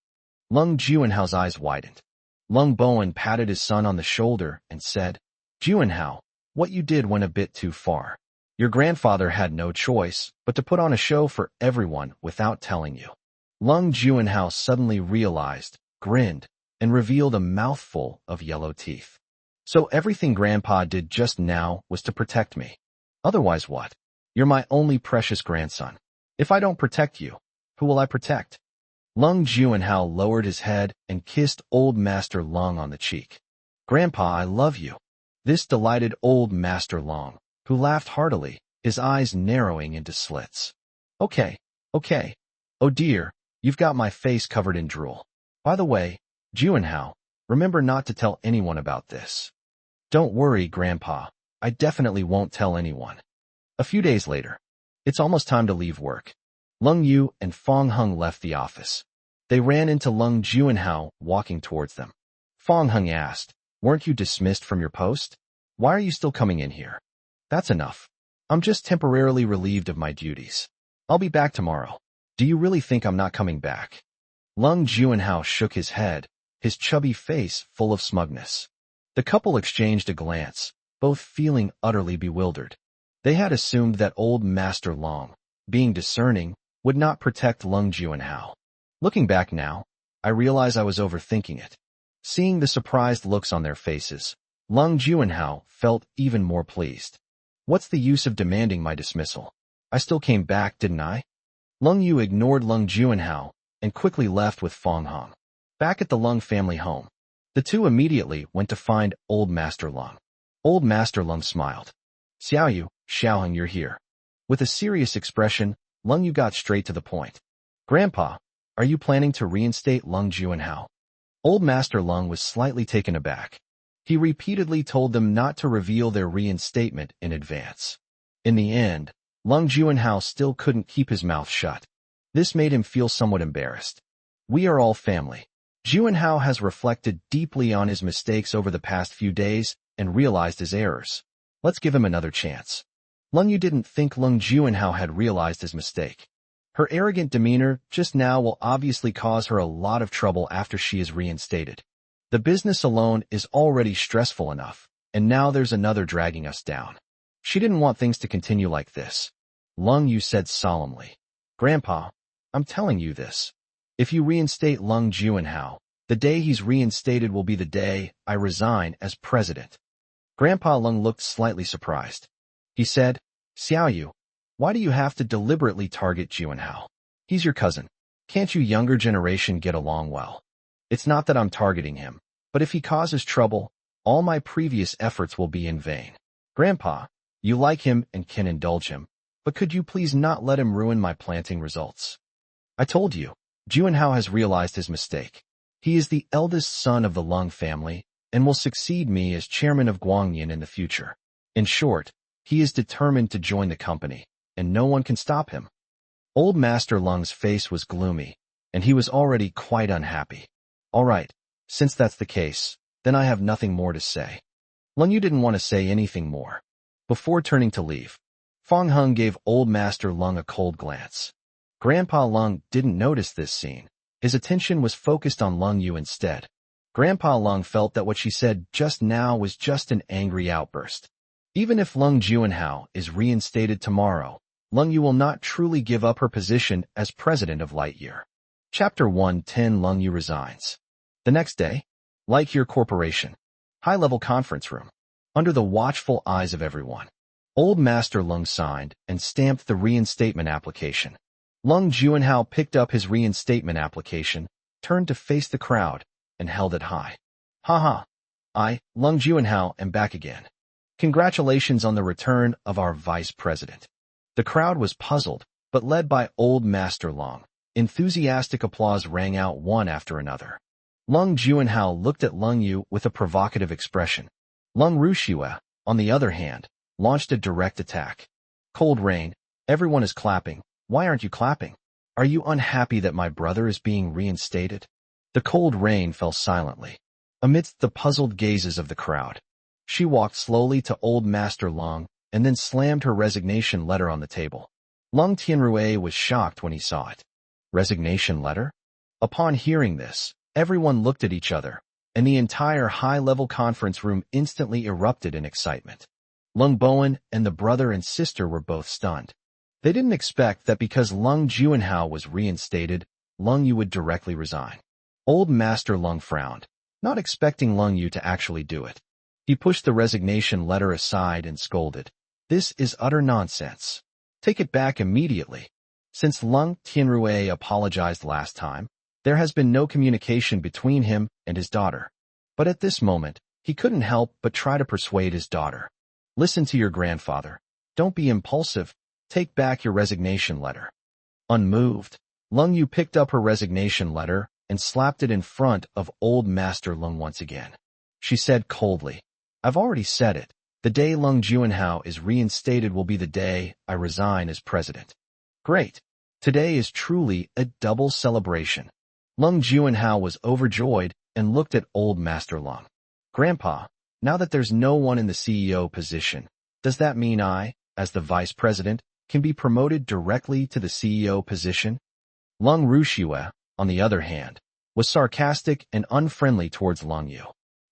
Lung Juanhao's eyes widened. Lung Bowen patted his son on the shoulder and said, Juanhao, what you did went a bit too far. Your grandfather had no choice but to put on a show for everyone without telling you. Lung Juanhao suddenly realized, grinned, and revealed a mouthful of yellow teeth. So everything Grandpa did just now was to protect me. Otherwise what? You're my only precious grandson. If I don't protect you, who will I protect? Lung Juanhao lowered his head and kissed Old Master Lung on the cheek. Grandpa, I love you. This delighted Old Master Lung, who laughed heartily, his eyes narrowing into slits. Okay. Oh dear, you've got my face covered in drool. By the way, Juanhao, remember not to tell anyone about this. Don't worry, Grandpa. I definitely won't tell anyone. A few days later. It's almost time to leave work. Lung Yu and Fang Heng left the office. They ran into Lung Juanhao walking towards them. Fang Heng asked, weren't you dismissed from your post? Why are you still coming in here? That's enough. I'm just temporarily relieved of my duties. I'll be back tomorrow. Do you really think I'm not coming back? Lung Juanhao shook his head, his chubby face full of smugness. The couple exchanged a glance, both feeling utterly bewildered. They had assumed that Old Master Lung, being discerning, would not protect Lung Juanhao. Looking back now, I realize I was overthinking it. Seeing the surprised looks on their faces, Lung Juanhao felt even more pleased. What's the use of demanding my dismissal? I still came back, didn't I? Lung Yu ignored Lung Juanhao and quickly left with Fang Heng. Back at the Lung family home, the two immediately went to find Old Master Lung. Old Master Lung smiled. Xiaoyu, Xiaoheng, you're here. With a serious expression, Lung Yu got straight to the point. Grandpa, are you planning to reinstate Lung Juanhao? Old Master Lung was slightly taken aback. He repeatedly told them not to reveal their reinstatement in advance. In the end, Lung Juanhao still couldn't keep his mouth shut. This made him feel somewhat embarrassed. We are all family. Juanhao has reflected deeply on his mistakes over the past few days and realized his errors. Let's give him another chance. Lung Yu didn't think Lung Juanhao had realized his mistake. Her arrogant demeanor just now will obviously cause her a lot of trouble after she is reinstated. The business alone is already stressful enough, and now there's another dragging us down. She didn't want things to continue like this. Lung Yu said solemnly. Grandpa, I'm telling you this. If you reinstate Lung Juanhao, the day he's reinstated will be the day I resign as president. Grandpa Lung looked slightly surprised. He said, Xiaoyu, why do you have to deliberately target Juanhao? He's your cousin. Can't you younger generation get along well? It's not that I'm targeting him, but if he causes trouble, all my previous efforts will be in vain. Grandpa, you like him and can indulge him, but could you please not let him ruin my planting results? I told you, Juanhao has realized his mistake. He is the eldest son of the Lung family and will succeed me as chairman of Guangyan in the future. In short, he is determined to join the company, and no one can stop him. Old Master Lung's face was gloomy, and he was already quite unhappy. All right, since that's the case, then I have nothing more to say. Lung Yu didn't want to say anything more. Before turning to leave, Fang Heng gave Old Master Lung a cold glance. Grandpa Lung didn't notice this scene. His attention was focused on Lung Yu instead. Grandpa Lung felt that what she said just now was just an angry outburst. Even if Lung Juanhao is reinstated tomorrow, Lung Yu will not truly give up her position as president of Lightyear. Chapter 110 Lung Yu resigns. The next day, Lightyear Corporation. High-level conference room. Under the watchful eyes of everyone, Old Master Lung signed and stamped the reinstatement application. Lung Juanhao picked up his reinstatement application, turned to face the crowd, and held it high. Haha. I, Lung Juanhao, am back again. Congratulations on the return of our vice president. The crowd was puzzled, but led by Old Master Lung. Enthusiastic applause rang out one after another. Lung Juanhao looked at Lung Yu with a provocative expression. Lung Rushue, on the other hand, launched a direct attack. Cold Rain, everyone is clapping. Why aren't you clapping? Are you unhappy that my brother is being reinstated? The Cold Rain fell silently. Amidst the puzzled gazes of the crowd, she walked slowly to Old Master Lung and then slammed her resignation letter on the table. Lung Tianrue was shocked when he saw it. Resignation letter? Upon hearing this, everyone looked at each other, and the entire high-level conference room instantly erupted in excitement. Lung Bowen and the brother and sister were both stunned. They didn't expect that because Lung Juanhao was reinstated, Lung Yu would directly resign. Old Master Lung frowned, not expecting Lung Yu to actually do it. He pushed the resignation letter aside and scolded. This is utter nonsense. Take it back immediately. Since Lung Tianrue apologized last time, there has been no communication between him and his daughter. But at this moment, he couldn't help but try to persuade his daughter. Listen to your grandfather. Don't be impulsive. Take back your resignation letter. Unmoved, Lung Yu picked up her resignation letter and slapped it in front of Old Master Lung once again. She said coldly, I've already said it. The day Lung Juanhao is reinstated will be the day I resign as president. Great. Today is truly a double celebration. Lung Juanhao was overjoyed and looked at Old Master Lung. Grandpa, now that there's no one in the CEO position, does that mean I, as the vice president, can be promoted directly to the CEO position? Lung Rushue, on the other hand, was sarcastic and unfriendly towards Lung Yu.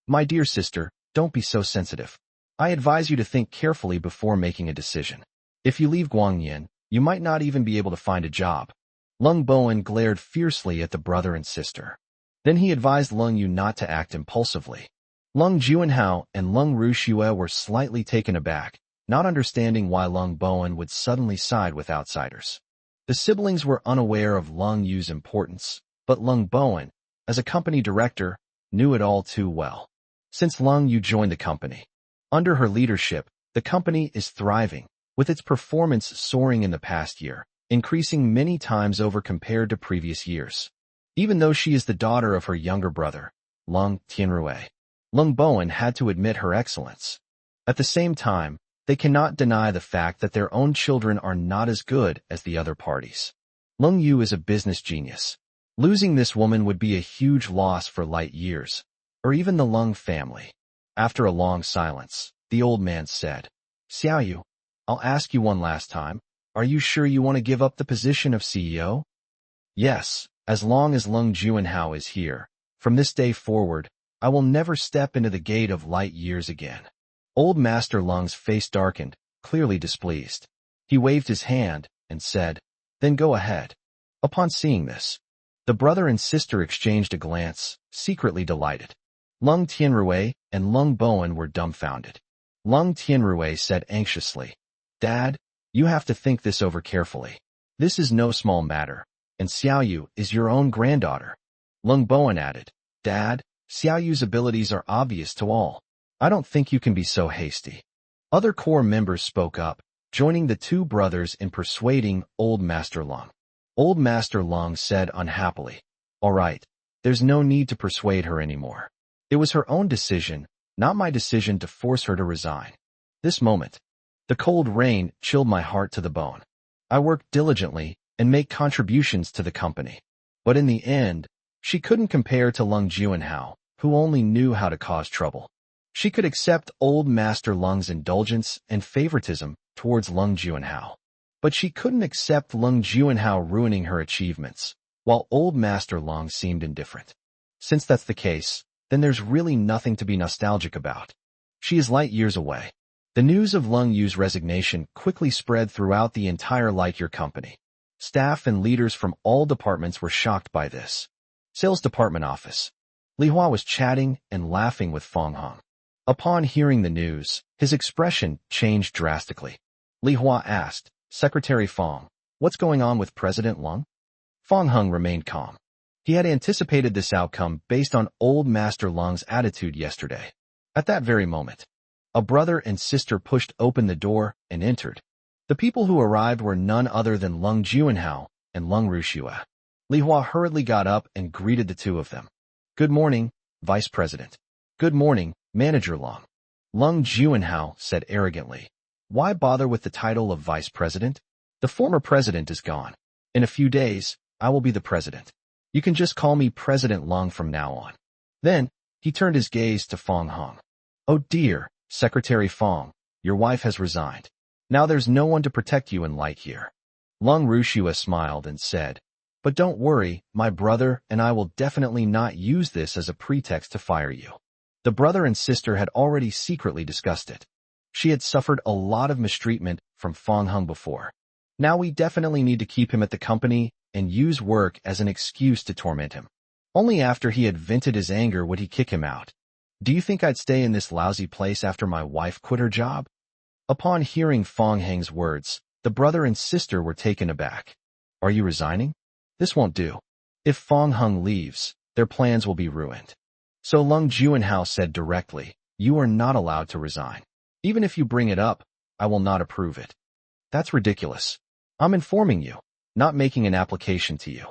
My dear sister, don't be so sensitive. I advise you to think carefully before making a decision. If you leave Guangyan, you might not even be able to find a job. Lung Bowen glared fiercely at the brother and sister. Then he advised Lung Yu not to act impulsively. Lung Juanhao and Lung Rushue were slightly taken aback, not understanding why Lung Bowen would suddenly side with outsiders. The siblings were unaware of Lung Yu's importance, but Lung Bowen, as a company director, knew it all too well. Since Lung Yu joined the company, under her leadership, the company is thriving, with its performance soaring in the past year, increasing many times over compared to previous years. Even though she is the daughter of her younger brother, Lung Tianrue, Lung Bowen had to admit her excellence. At the same time, they cannot deny the fact that their own children are not as good as the other parties. Lung Yu is a business genius. Losing this woman would be a huge loss for Lightyears, or even the Lung family. After a long silence, the old man said, Xiaoyu, I'll ask you one last time. Are you sure you want to give up the position of CEO? Yes, as long as Lung Juanhao is here. From this day forward, I will never step into the gate of Lightyears again. Old Master Lung's face darkened, clearly displeased. He waved his hand and said, Then go ahead. Upon seeing this, The brother and sister exchanged a glance, secretly delighted. Lung Tianrui and Lung Bowen were dumbfounded. Lung Tianrui said anxiously, "Dad, you have to think this over carefully. This is no small matter, and Xiaoyu is your own granddaughter." Lung Bowen added, "Dad, Xiaoyu's abilities are obvious to all. I don't think you can be so hasty." Other core members spoke up, joining the two brothers in persuading Old Master Lung. Old Master Lung said unhappily, "All right, there's no need to persuade her anymore. It was her own decision, not my decision to force her to resign." This moment, the cold rain chilled my heart to the bone. I worked diligently and made contributions to the company. But in the end, she couldn't compare to Lung Juanhao, who only knew how to cause trouble. She could accept Old Master Lung's indulgence and favoritism towards Lung Juanhao. But she couldn't accept Lung Juanhao ruining her achievements, while Old Master Lung seemed indifferent. Since that's the case, then there's really nothing to be nostalgic about. She is light years away. The news of Lung Yu's resignation quickly spread throughout the entire Lightyear company. Staff and leaders from all departments were shocked by this. Sales department office. Li Hua was chatting and laughing with Fong Hung. Upon hearing the news, his expression changed drastically. Li Hua asked, "Secretary Fong, what's going on with President Lung?" Fong Hung remained calm. He had anticipated this outcome based on Old Master Lung's attitude yesterday. At that very moment, a brother and sister pushed open the door and entered. The people who arrived were none other than Lung Juanhao and Lung Rushua. Li Hua hurriedly got up and greeted the two of them. "Good morning, Vice President." "Good morning, Manager Lung." Lung Juanhao said arrogantly, "Why bother with the title of Vice President? The former president is gone. In a few days, I will be the president. You can just call me President Lung from now on." Then, he turned his gaze to Fong Hung. "Oh dear, Secretary Fong, your wife has resigned. Now there's no one to protect you in Lightyear." Lung Rushua smiled and said, "But don't worry, my brother and I will definitely not use this as a pretext to fire you." The brother and sister had already secretly discussed it. She had suffered a lot of mistreatment from Fong Hung before. Now we definitely need to keep him at the company and use work as an excuse to torment him. Only after he had vented his anger would he kick him out. "Do you think I'd stay in this lousy place after my wife quit her job?" Upon hearing Fong Hang's words, the brother and sister were taken aback. "Are you resigning? This won't do. If Fong Hung leaves, their plans will be ruined." So Lung Juanhao said directly, "You are not allowed to resign. Even if you bring it up, I will not approve it." "That's ridiculous. I'm informing you, not making an application to you."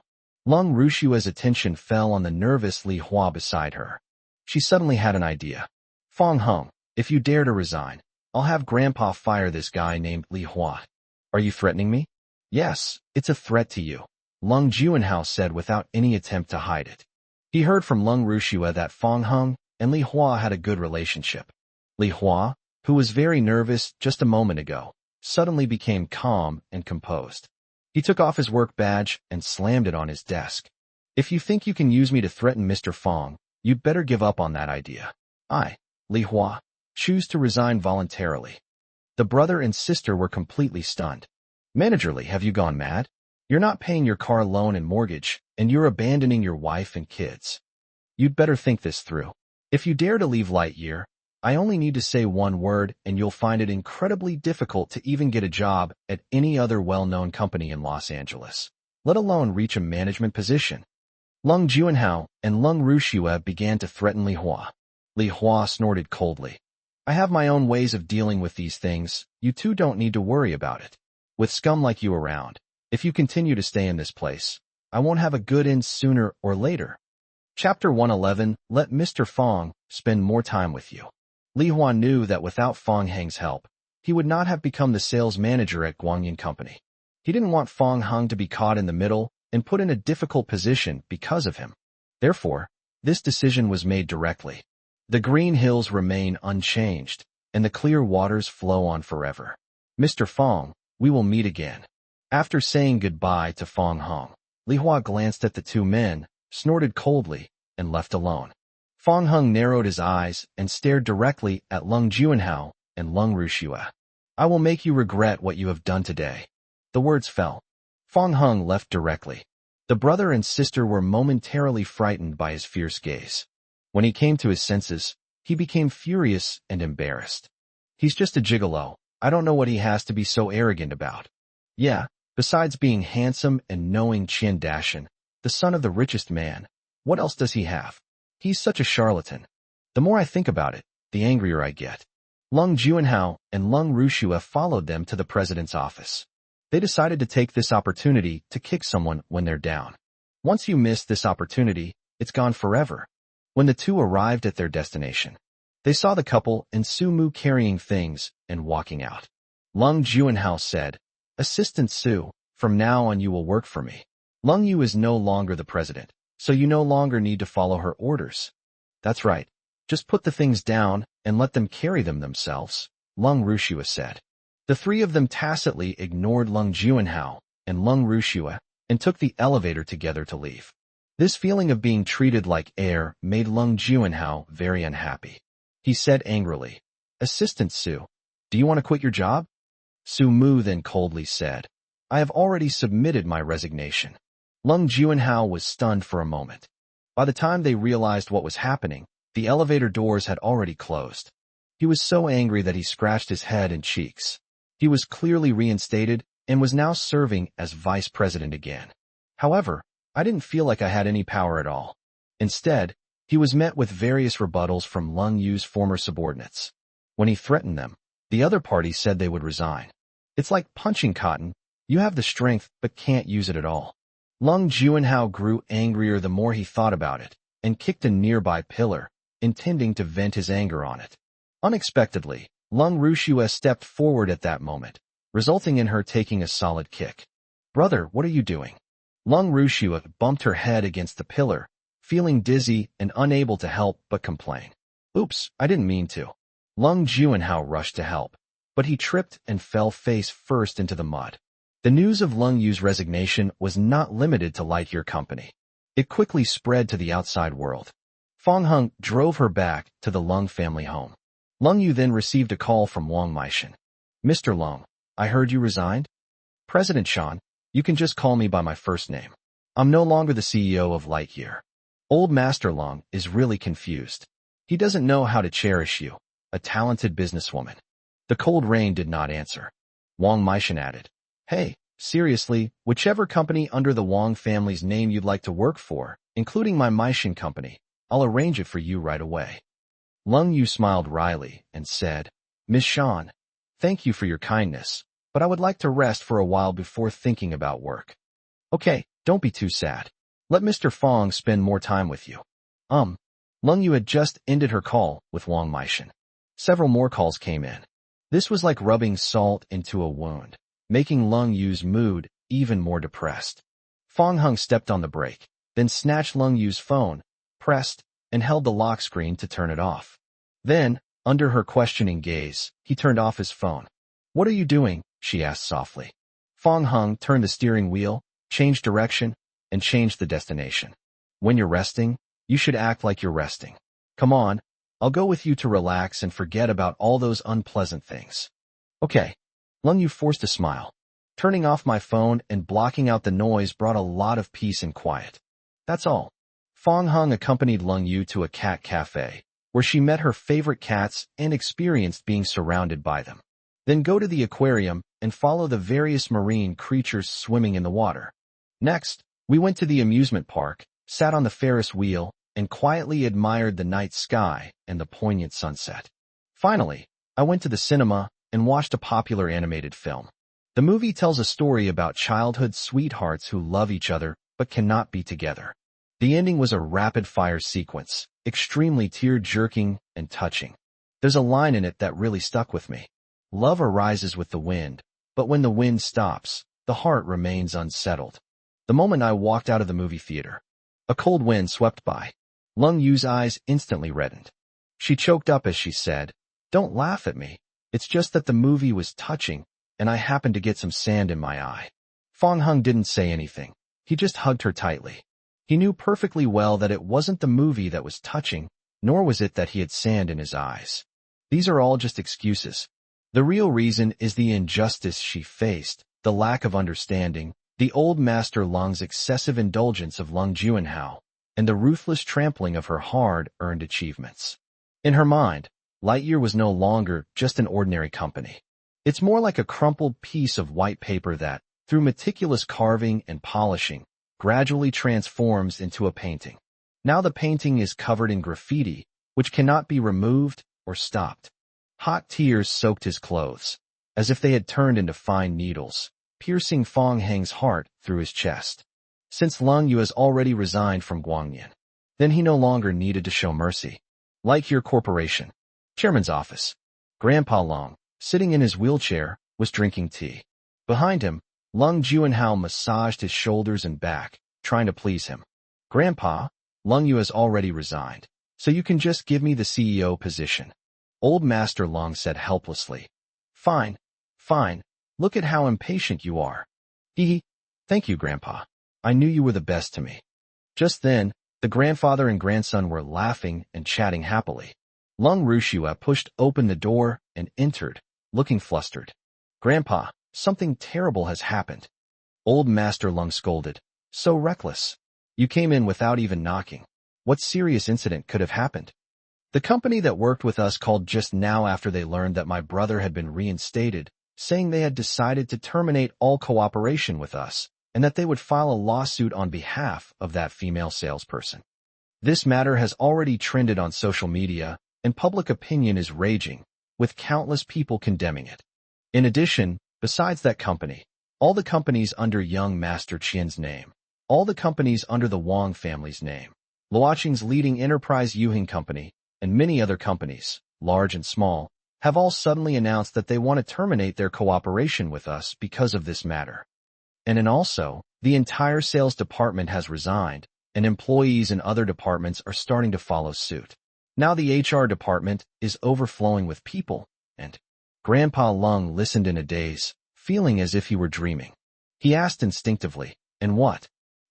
Lung Rushua's attention fell on the nervous Li Hua beside her. She suddenly had an idea. "Fong Hung, if you dare to resign, I'll have Grandpa fire this guy named Li Hua." "Are you threatening me?" "Yes, it's a threat to you," Lung Juanhao said without any attempt to hide it. He heard from Lung Rushua that Fong Hung and Li Hua had a good relationship. Li Hua, who was very nervous just a moment ago, suddenly became calm and composed. He took off his work badge and slammed it on his desk. "If you think you can use me to threaten Mr. Fong, you'd better give up on that idea. I, Li Hua, choose to resign voluntarily." The brother and sister were completely stunned. "Manager Li, have you gone mad? You're not paying your car loan and mortgage, and you're abandoning your wife and kids. You'd better think this through. If you dare to leave Lightyear, I only need to say one word and you'll find it incredibly difficult to even get a job at any other well-known company in Los Angeles, let alone reach a management position." Lung Juanhao and Lung Rushua began to threaten Li Hua. Li Hua snorted coldly. "I have my own ways of dealing with these things. You two don't need to worry about it. With scum like you around, if you continue to stay in this place, I won't have a good end sooner or later." Chapter 111, Let Mr. Fong Spend More Time With You. Li Hua knew that without Fong Hang's help, he would not have become the sales manager at Guangyin Company. He didn't want Fong Hung to be caught in the middle and put in a difficult position because of him. Therefore, this decision was made directly. The green hills remain unchanged, and the clear waters flow on forever. "Mr. Fong, we will meet again." After saying goodbye to Fong Hung, Li Hua glanced at the two men, snorted coldly, and left alone. Fong Hung narrowed his eyes and stared directly at Lung Juanhao and Lung Rushua. "I will make you regret what you have done today." The words fell. Fong Hung left directly. The brother and sister were momentarily frightened by his fierce gaze. When he came to his senses, he became furious and embarrassed. He's just a gigolo. I don't know what he has to be so arrogant about. Yeah, besides being handsome and knowing Qian Dashan, the son of the richest man, what else does he have? He's such a charlatan. The more I think about it, the angrier I get. Lung Juanhao and Lung Rushua followed them to the president's office. They decided to take this opportunity to kick someone when they're down. Once you miss this opportunity, it's gone forever. When the two arrived at their destination, they saw the couple and Su Mu carrying things and walking out. Lung Juanhao said, "Assistant Su, from now on you will work for me. Lung Yu is no longer the president, so you no longer need to follow her orders." "That's right. Just put the things down and let them carry them themselves," Lung Rushua said. The three of them tacitly ignored Lung Juanhao and Lung Rushua and took the elevator together to leave. This feeling of being treated like air made Lung Juanhao very unhappy. He said angrily, "Assistant Su, do you want to quit your job?" Su Mu then coldly said, "I have already submitted my resignation." Lung Juanhao was stunned for a moment. By the time they realized what was happening, the elevator doors had already closed. He was so angry that he scratched his head and cheeks. He was clearly reinstated and was now serving as vice president again. However, I didn't feel like I had any power at all. Instead, he was met with various rebuttals from Lung Yu's former subordinates. When he threatened them, the other party said they would resign. It's like punching cotton. You have the strength but can't use it at all. Lung Juanhao grew angrier the more he thought about it and kicked a nearby pillar, intending to vent his anger on it. Unexpectedly, Lung Rushua stepped forward at that moment, resulting in her taking a solid kick. "Brother, what are you doing?" Lung Rushua bumped her head against the pillar, feeling dizzy and unable to help but complain. "Oops, I didn't mean to." Lung Juanhao rushed to help, but he tripped and fell face first into the mud. The news of Lung Yu's resignation was not limited to Lightyear Company. It quickly spread to the outside world. Fong Hung drove her back to the Lung family home. Lung Yu then received a call from Wang Meishan. "Mr. Lung, I heard you resigned?" "President Shan, you can just call me by my first name. I'm no longer the CEO of Lightyear." Old Master Lung is really confused. He doesn't know how to cherish you, a talented businesswoman. The cold rain did not answer. Wang Meishan added, "Hey, seriously, whichever company under the Wang family's name you'd like to work for, including my Meishan company, I'll arrange it for you right away." Lung Yu smiled wryly and said, "Miss Shan, thank you for your kindness, but I would like to rest for a while before thinking about work." "Okay, don't be too sad. Let Mr. Fong spend more time with you." Lung Yu had just ended her call with Wang Meishan. Several more calls came in. This was like rubbing salt into a wound, making Lung Yu's mood even more depressed. Fong Hung stepped on the brake, then snatched Lung Yu's phone, pressed, and held the lock screen to turn it off. Then, under her questioning gaze, he turned off his phone. "What are you doing?" she asked softly. Fong Hung turned the steering wheel, changed direction, and changed the destination. "When you're resting, you should act like you're resting. Come on, I'll go with you to relax and forget about all those unpleasant things." "Okay." Lung Yu forced a smile. "Turning off my phone and blocking out the noise brought a lot of peace and quiet. That's all." Fong Hung accompanied Lung Yu to a cat cafe, where she met her favorite cats and experienced being surrounded by them. Then go to the aquarium and follow the various marine creatures swimming in the water. Next, we went to the amusement park, sat on the Ferris wheel, and quietly admired the night sky and the poignant sunset. Finally, I went to the cinema and watched a popular animated film. The movie tells a story about childhood sweethearts who love each other but cannot be together. The ending was a rapid-fire sequence, extremely tear-jerking and touching. There's a line in it that really stuck with me. "Love arises with the wind, but when the wind stops, the heart remains unsettled." The moment I walked out of the movie theater, a cold wind swept by. Lung Yu's eyes instantly reddened. She choked up as she said, "Don't laugh at me. It's just that the movie was touching, and I happened to get some sand in my eye." Fong Hung didn't say anything. He just hugged her tightly. He knew perfectly well that it wasn't the movie that was touching, nor was it that he had sand in his eyes. These are all just excuses. The real reason is the injustice she faced, the lack of understanding, The old master Lung's excessive indulgence of Lung Juanhao, and the ruthless trampling of her hard-earned achievements. In her mind, Lightyear was no longer just an ordinary company. It's more like a crumpled piece of white paper that, through meticulous carving and polishing, gradually transforms into a painting. Now the painting is covered in graffiti, which cannot be removed or stopped. Hot tears soaked his clothes, as if they had turned into fine needles, piercing Fong Heng's heart through his chest. Since Lung Yu has already resigned from Guangnian, then he no longer needed to show mercy. Lightyear Corporation. Chairman's office. Grandpa Lung, sitting in his wheelchair, was drinking tea. Behind him, Lung Juanhao massaged his shoulders and back, trying to please him. Grandpa, Lung Yu has already resigned, so you can just give me the CEO position. Old Master Lung said helplessly. Fine, fine, look at how impatient you are. Thank you, Grandpa. I knew you were the best to me. Just then, the grandfather and grandson were laughing and chatting happily. Lung Rushua pushed open the door and entered, looking flustered. Grandpa, something terrible has happened. Old Master Lung scolded. So reckless. You came in without even knocking. What serious incident could have happened? The company that worked with us called just now after they learned that my brother had been reinstated, saying they had decided to terminate all cooperation with us, and that they would file a lawsuit on behalf of that female salesperson. This matter has already trended on social media, and public opinion is raging, with countless people condemning it. In addition, besides that company, all the companies under young Master Qian's name, all the companies under the Wang family's name, Luoqing's leading enterprise Yuhing Company, and many other companies, large and small, have all suddenly announced that they want to terminate their cooperation with us because of this matter. And also, the entire sales department has resigned, and employees in other departments are starting to follow suit. Now the HR department is overflowing with people, and Grandpa Lung listened in a daze, feeling as if he were dreaming. He asked instinctively, and what?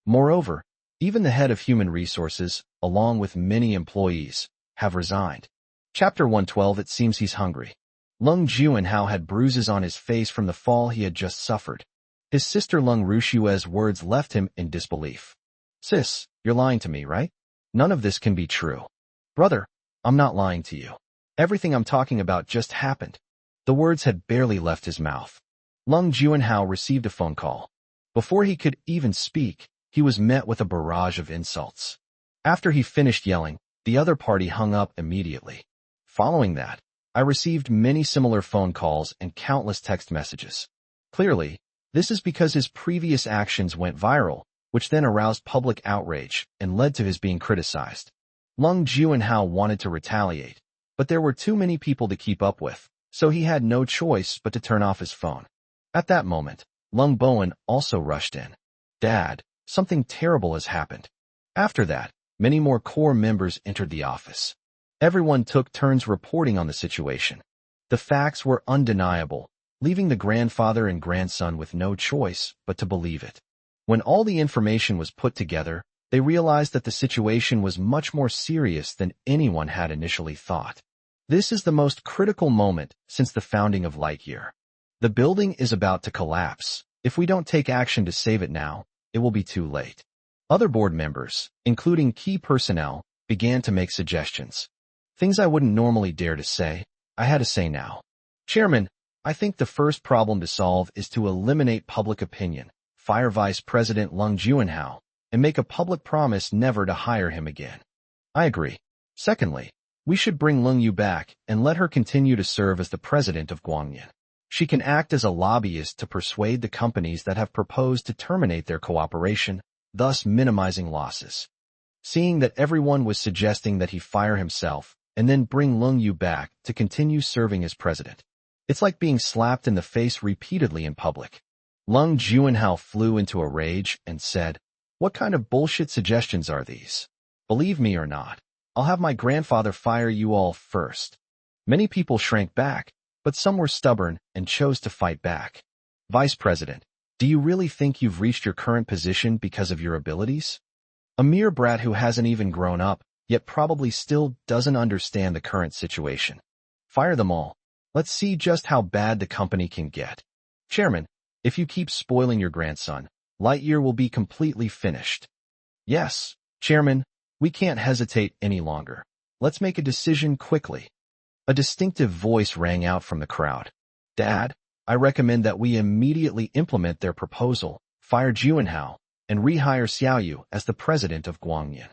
Moreover, even the head of human resources, along with many employees, have resigned. Chapter 112. It seems he's hungry. Lung Juanhao had bruises on his face from the fall he had just suffered. His sister Lung Rushua's words left him in disbelief. Sis, you're lying to me, right? None of this can be true. Brother, I'm not lying to you. Everything I'm talking about just happened. The words had barely left his mouth. Lung Juanhao received a phone call. Before he could even speak, he was met with a barrage of insults. After he finished yelling, the other party hung up immediately. Following that, I received many similar phone calls and countless text messages. Clearly, this is because his previous actions went viral, which then aroused public outrage and led to his being criticized. Lung Juanhao wanted to retaliate, but there were too many people to keep up with, so he had no choice but to turn off his phone. At that moment, Lung Bowen also rushed in. Dad, something terrible has happened. After that, many more core members entered the office. Everyone took turns reporting on the situation. The facts were undeniable, leaving the grandfather and grandson with no choice but to believe it. When all the information was put together, they realized that the situation was much more serious than anyone had initially thought. This is the most critical moment since the founding of Lightyear. The building is about to collapse. If we don't take action to save it now, it will be too late. Other board members, including key personnel, began to make suggestions. Things I wouldn't normally dare to say, I had to say now. Chairman, I think the first problem to solve is to eliminate public opinion, fire Vice President Lung Juanhao, and make a public promise never to hire him again. I agree. Secondly, we should bring Lung Yu back and let her continue to serve as the president of Guangnian. She can act as a lobbyist to persuade the companies that have proposed to terminate their cooperation, thus minimizing losses. Seeing that everyone was suggesting that he fire himself and then bring Lung Yu back to continue serving as president. It's like being slapped in the face repeatedly in public. Lung Juanhao flew into a rage and said, "What kind of bullshit suggestions are these? Believe me or not, I'll have my grandfather fire you all first." Many people shrank back, but some were stubborn and chose to fight back. Vice President, do you really think you've reached your current position because of your abilities? A mere brat who hasn't even grown up, yet probably still doesn't understand the current situation. Fire them all. Let's see just how bad the company can get. Chairman, if you keep spoiling your grandson, Lightyear will be completely finished. Yes, Chairman, we can't hesitate any longer. Let's make a decision quickly. A distinctive voice rang out from the crowd. Dad, I recommend that we immediately implement their proposal, fire Juanhao, and rehire Xiaoyu as the president of Guangyan.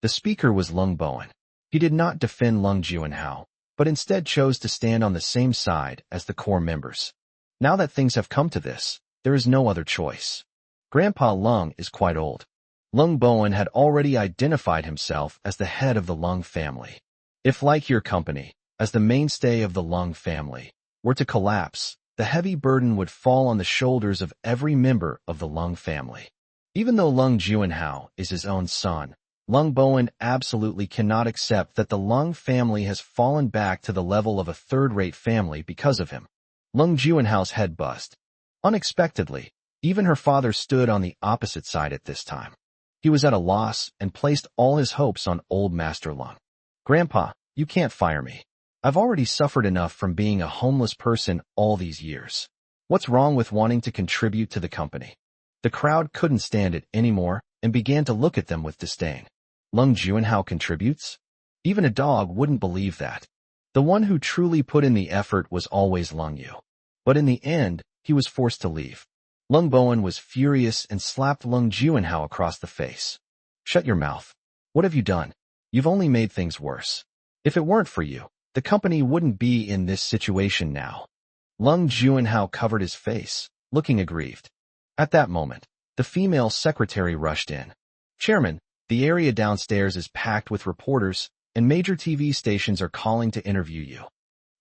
The speaker was Lung Bowen. He did not defend Lung Juanhao, but instead chose to stand on the same side as the core members. Now that things have come to this, there is no other choice. Grandpa Lung is quite old. Lung Bowen had already identified himself as the head of the Lung family. If Lightyear Company, as the mainstay of the Lung family, were to collapse, the heavy burden would fall on the shoulders of every member of the Lung family. Even though Lung Juanhao is his own son, Lung Bowen absolutely cannot accept that the Lung family has fallen back to the level of a third-rate family because of him. Lung Juanhao's head buzzed. Unexpectedly, even her father stood on the opposite side at this time. He was at a loss and placed all his hopes on old Master Lung. Grandpa, you can't fire me. I've already suffered enough from being a homeless person all these years. What's wrong with wanting to contribute to the company? The crowd couldn't stand it anymore and began to look at them with disdain. Lung Juanhao contributes? Even a dog wouldn't believe that. The one who truly put in the effort was always Lung Yu. But in the end, he was forced to leave. Lung Bowen was furious and slapped Lung Juanhao across the face. Shut your mouth. What have you done? You've only made things worse. If it weren't for you, the company wouldn't be in this situation now. Lung Juanhao covered his face, looking aggrieved. At that moment, the female secretary rushed in. Chairman, the area downstairs is packed with reporters, and major TV stations are calling to interview you.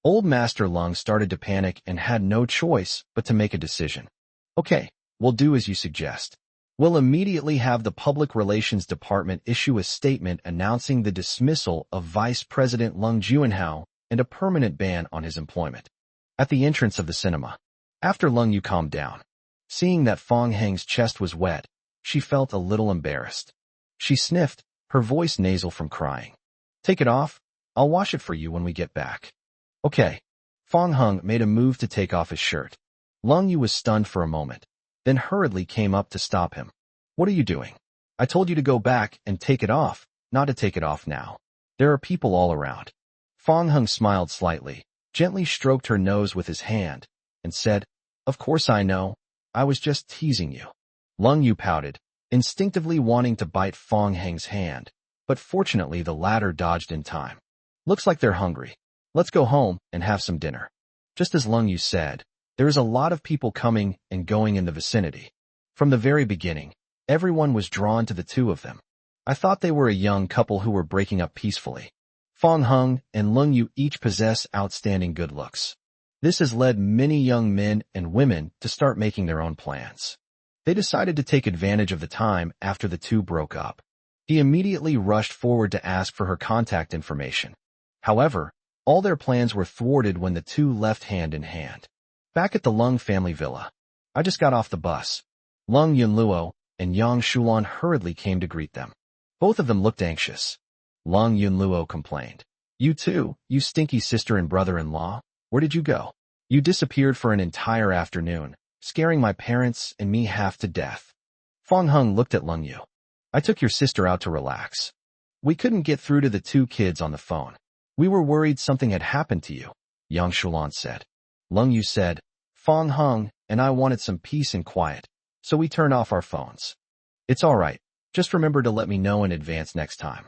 Old Master Lung started to panic and had no choice but to make a decision. Okay, we'll do as you suggest. We'll immediately have the Public Relations Department issue a statement announcing the dismissal of Vice President Lung Juanhao and a permanent ban on his employment. At the entrance of the cinema, after Lung Yu calmed down, seeing that Fong Heng's chest was wet, she felt a little embarrassed. She sniffed, her voice nasal from crying. Take it off. I'll wash it for you when we get back. Okay. Fong Heng made a move to take off his shirt. Lung Yu was stunned for a moment, then hurriedly came up to stop him. What are you doing? I told you to go back and take it off, not to take it off now. There are people all around. Fong Heng smiled slightly, gently stroked her nose with his hand, and said, Of course I know. I was just teasing you. Lung Yu pouted, instinctively wanting to bite Fong Heng's hand, but fortunately the latter dodged in time. Looks like they're hungry. Let's go home and have some dinner. Just as Lung Yu said, there is a lot of people coming and going in the vicinity. From the very beginning, everyone was drawn to the two of them. I thought they were a young couple who were breaking up peacefully. Fong Heng and Lung Yu each possess outstanding good looks. This has led many young men and women to start making their own plans. They decided to take advantage of the time after the two broke up. He immediately rushed forward to ask for her contact information. However, all their plans were thwarted when the two left hand in hand. Back at the Lung family villa, I just got off the bus. Lung Yunluo and Yang Shulan hurriedly came to greet them. Both of them looked anxious. Lung Yunluo complained. You too, you stinky sister and brother-in-law, where did you go? You disappeared for an entire afternoon, scaring my parents and me half to death. Fong Heng looked at Lung Yu. I took your sister out to relax. We couldn't get through to the two kids on the phone. We were worried something had happened to you, Yang Shulan said. Lung Yu said, Fong Heng and I wanted some peace and quiet, so we turned off our phones. It's all right. Just remember to let me know in advance next time.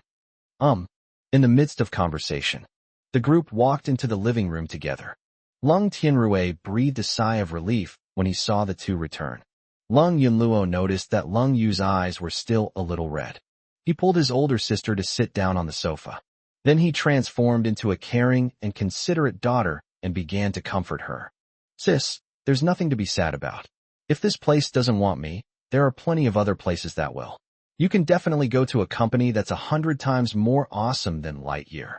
In the midst of conversation, the group walked into the living room together. Lung Tianrui breathed a sigh of relief when he saw the two return. Lung Yunluo noticed that Lung Yu's eyes were still a little red. He pulled his older sister to sit down on the sofa. Then he transformed into a caring and considerate daughter and began to comfort her. Sis, there's nothing to be sad about. If this place doesn't want me, there are plenty of other places that will. You can definitely go to a company that's 100 times more awesome than Lightyear.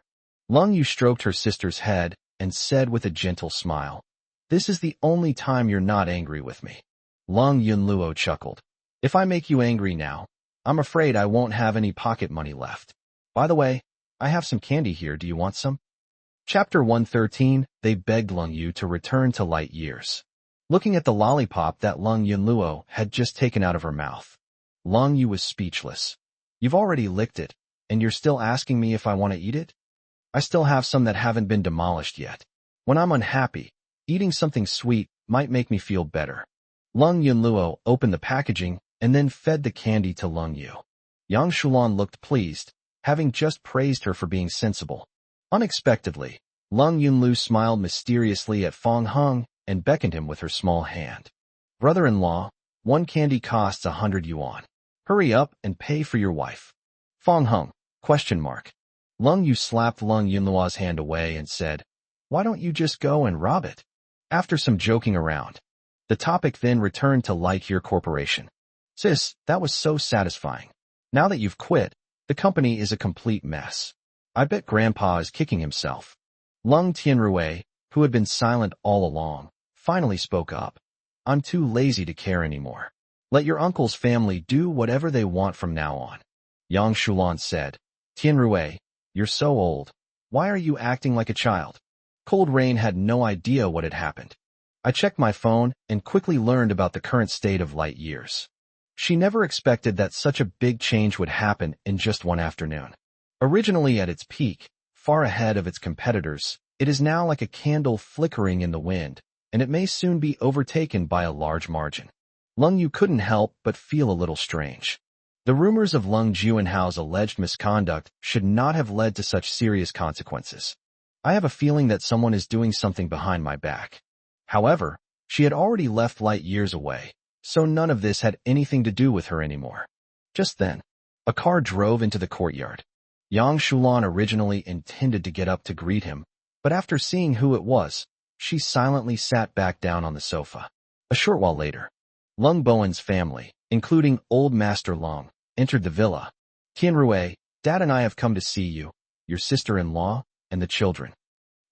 Lung Yu stroked her sister's head and said with a gentle smile, This is the only time you're not angry with me. Lung Yunluo chuckled. If I make you angry now, I'm afraid I won't have any pocket money left. By the way, I have some candy here. Do you want some? Chapter 113, They begged Lung Yu to return to Light Years. looking at the lollipop that Lung Yunluo had just taken out of her mouth. Lung Yu was speechless. You've already licked it, and you're still asking me if I want to eat it? I still have some that haven't been demolished yet. When I'm unhappy, eating something sweet might make me feel better. Lung Yunluo opened the packaging and then fed the candy to Lung Yu. Yang Shulan looked pleased, having just praised her for being sensible. Unexpectedly, Lung Yunlu smiled mysteriously at Fong Hung and beckoned him with her small hand. Brother-in-law, one candy costs 100 yuan. Hurry up and pay for your wife. Fong Hung, ? Lung Yu slapped Lung Yunluo's hand away and said, Why don't you just go and rob it? After some joking around, the topic then returned to Lightyear Corporation. Sis, that was so satisfying. Now that you've quit, the company is a complete mess. I bet Grandpa is kicking himself. Lung Tianrui, who had been silent all along, finally spoke up. I'm too lazy to care anymore. Let your uncle's family do whatever they want from now on. Yang Shulan said, Tianrui, you're so old. Why are you acting like a child? Cold Rain had no idea what had happened. I checked my phone and quickly learned about the current state of Light Years. She never expected that such a big change would happen in just one afternoon. Originally at its peak, far ahead of its competitors, it is now like a candle flickering in the wind, and it may soon be overtaken by a large margin. Lung Yu couldn't help but feel a little strange. The rumors of Lung Juanhao's alleged misconduct should not have led to such serious consequences. I have a feeling that someone is doing something behind my back. However, she had already left Light Years away, so none of this had anything to do with her anymore. Just then, a car drove into the courtyard. Yang Shulan originally intended to get up to greet him, but after seeing who it was, she silently sat back down on the sofa. A short while later, Lung Bowen's family, including Old Master Lung, entered the villa. Tianrui, Dad and I have come to see you, your sister-in-law, and the children.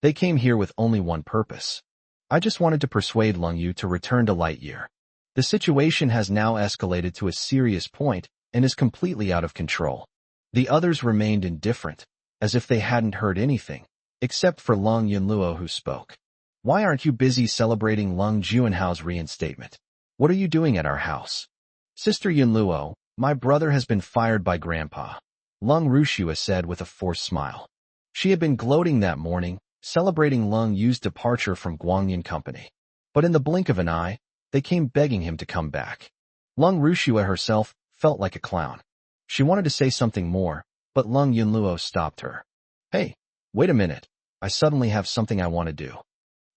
They came here with only one purpose. I just wanted to persuade Lung Yu to return to Lightyear. The situation has now escalated to a serious point and is completely out of control. The others remained indifferent, as if they hadn't heard anything, except for Lung Yunluo, who spoke. Why aren't you busy celebrating Lung Juanhao's reinstatement? What are you doing at our house? Sister Yunluo, my brother has been fired by Grandpa, Lung Rushua said with a forced smile. She had been gloating that morning, celebrating Lung Yu's departure from Guangyan Company. But in the blink of an eye, they came begging him to come back. Lung Rushua herself felt like a clown. She wanted to say something more, but Lung Yunluo stopped her. Hey, wait a minute. I suddenly have something I want to do.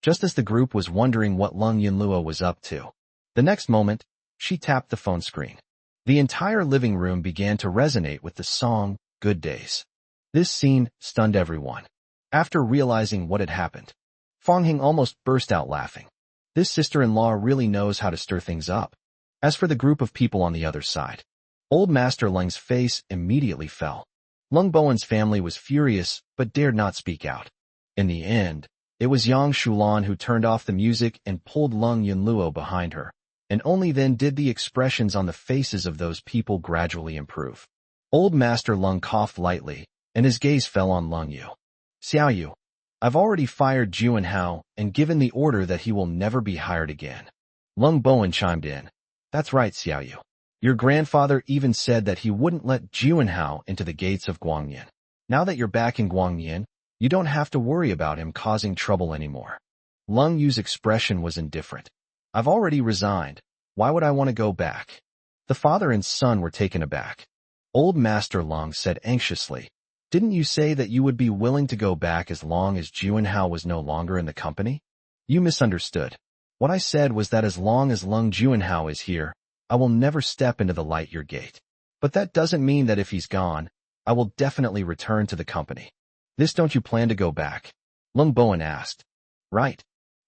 Just as the group was wondering what Lung Yunluo was up to, the next moment, she tapped the phone screen. The entire living room began to resonate with the song, Good Days. This scene stunned everyone. After realizing what had happened, Fong Hing almost burst out laughing. This sister-in-law really knows how to stir things up. As for the group of people on the other side, Old Master Lung's face immediately fell. Lung Bowen's family was furious, but dared not speak out. In the end, it was Yang Shulan who turned off the music and pulled Lung Yunluo behind her, and only then did the expressions on the faces of those people gradually improve. Old Master Lung coughed lightly, and his gaze fell on Lung Yu. Xiao Yu, I've already fired Juanhao and given the order that he will never be hired again. Lung Bowen chimed in. That's right, Xiao Yu. Your grandfather even said that he wouldn't let Juanhao into the gates of Guangyan. Now that you're back in Guangyan, you don't have to worry about him causing trouble anymore. Lung Yu's expression was indifferent. I've already resigned. Why would I want to go back? The father and son were taken aback. Old Master Lung said anxiously, Didn't you say that you would be willing to go back as long as Juanhao was no longer in the company? You misunderstood. What I said was that as long as Lung Juanhao is here, I will never step into the Lightyear gate. But that doesn't mean that if he's gone, I will definitely return to the company. This don't you plan to go back? Lung Bowen asked. Right.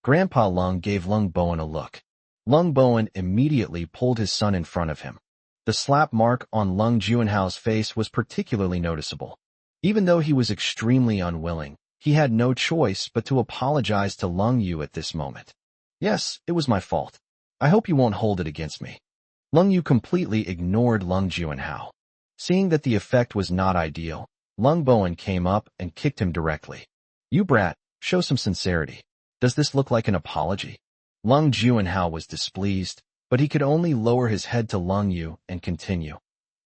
Grandpa Lung gave Lung Bowen a look. Lung Bowen immediately pulled his son in front of him. The slap mark on Lung Juanhao's face was particularly noticeable. Even though he was extremely unwilling, he had no choice but to apologize to Lung Yu at this moment. Yes, it was my fault. I hope you won't hold it against me. Lung Yu completely ignored Lung Juanhao. Seeing that the effect was not ideal, Lung Bowen came up and kicked him directly. You brat, show some sincerity. Does this look like an apology? Lung Juanhao was displeased, but he could only lower his head to Lung Yu and continue.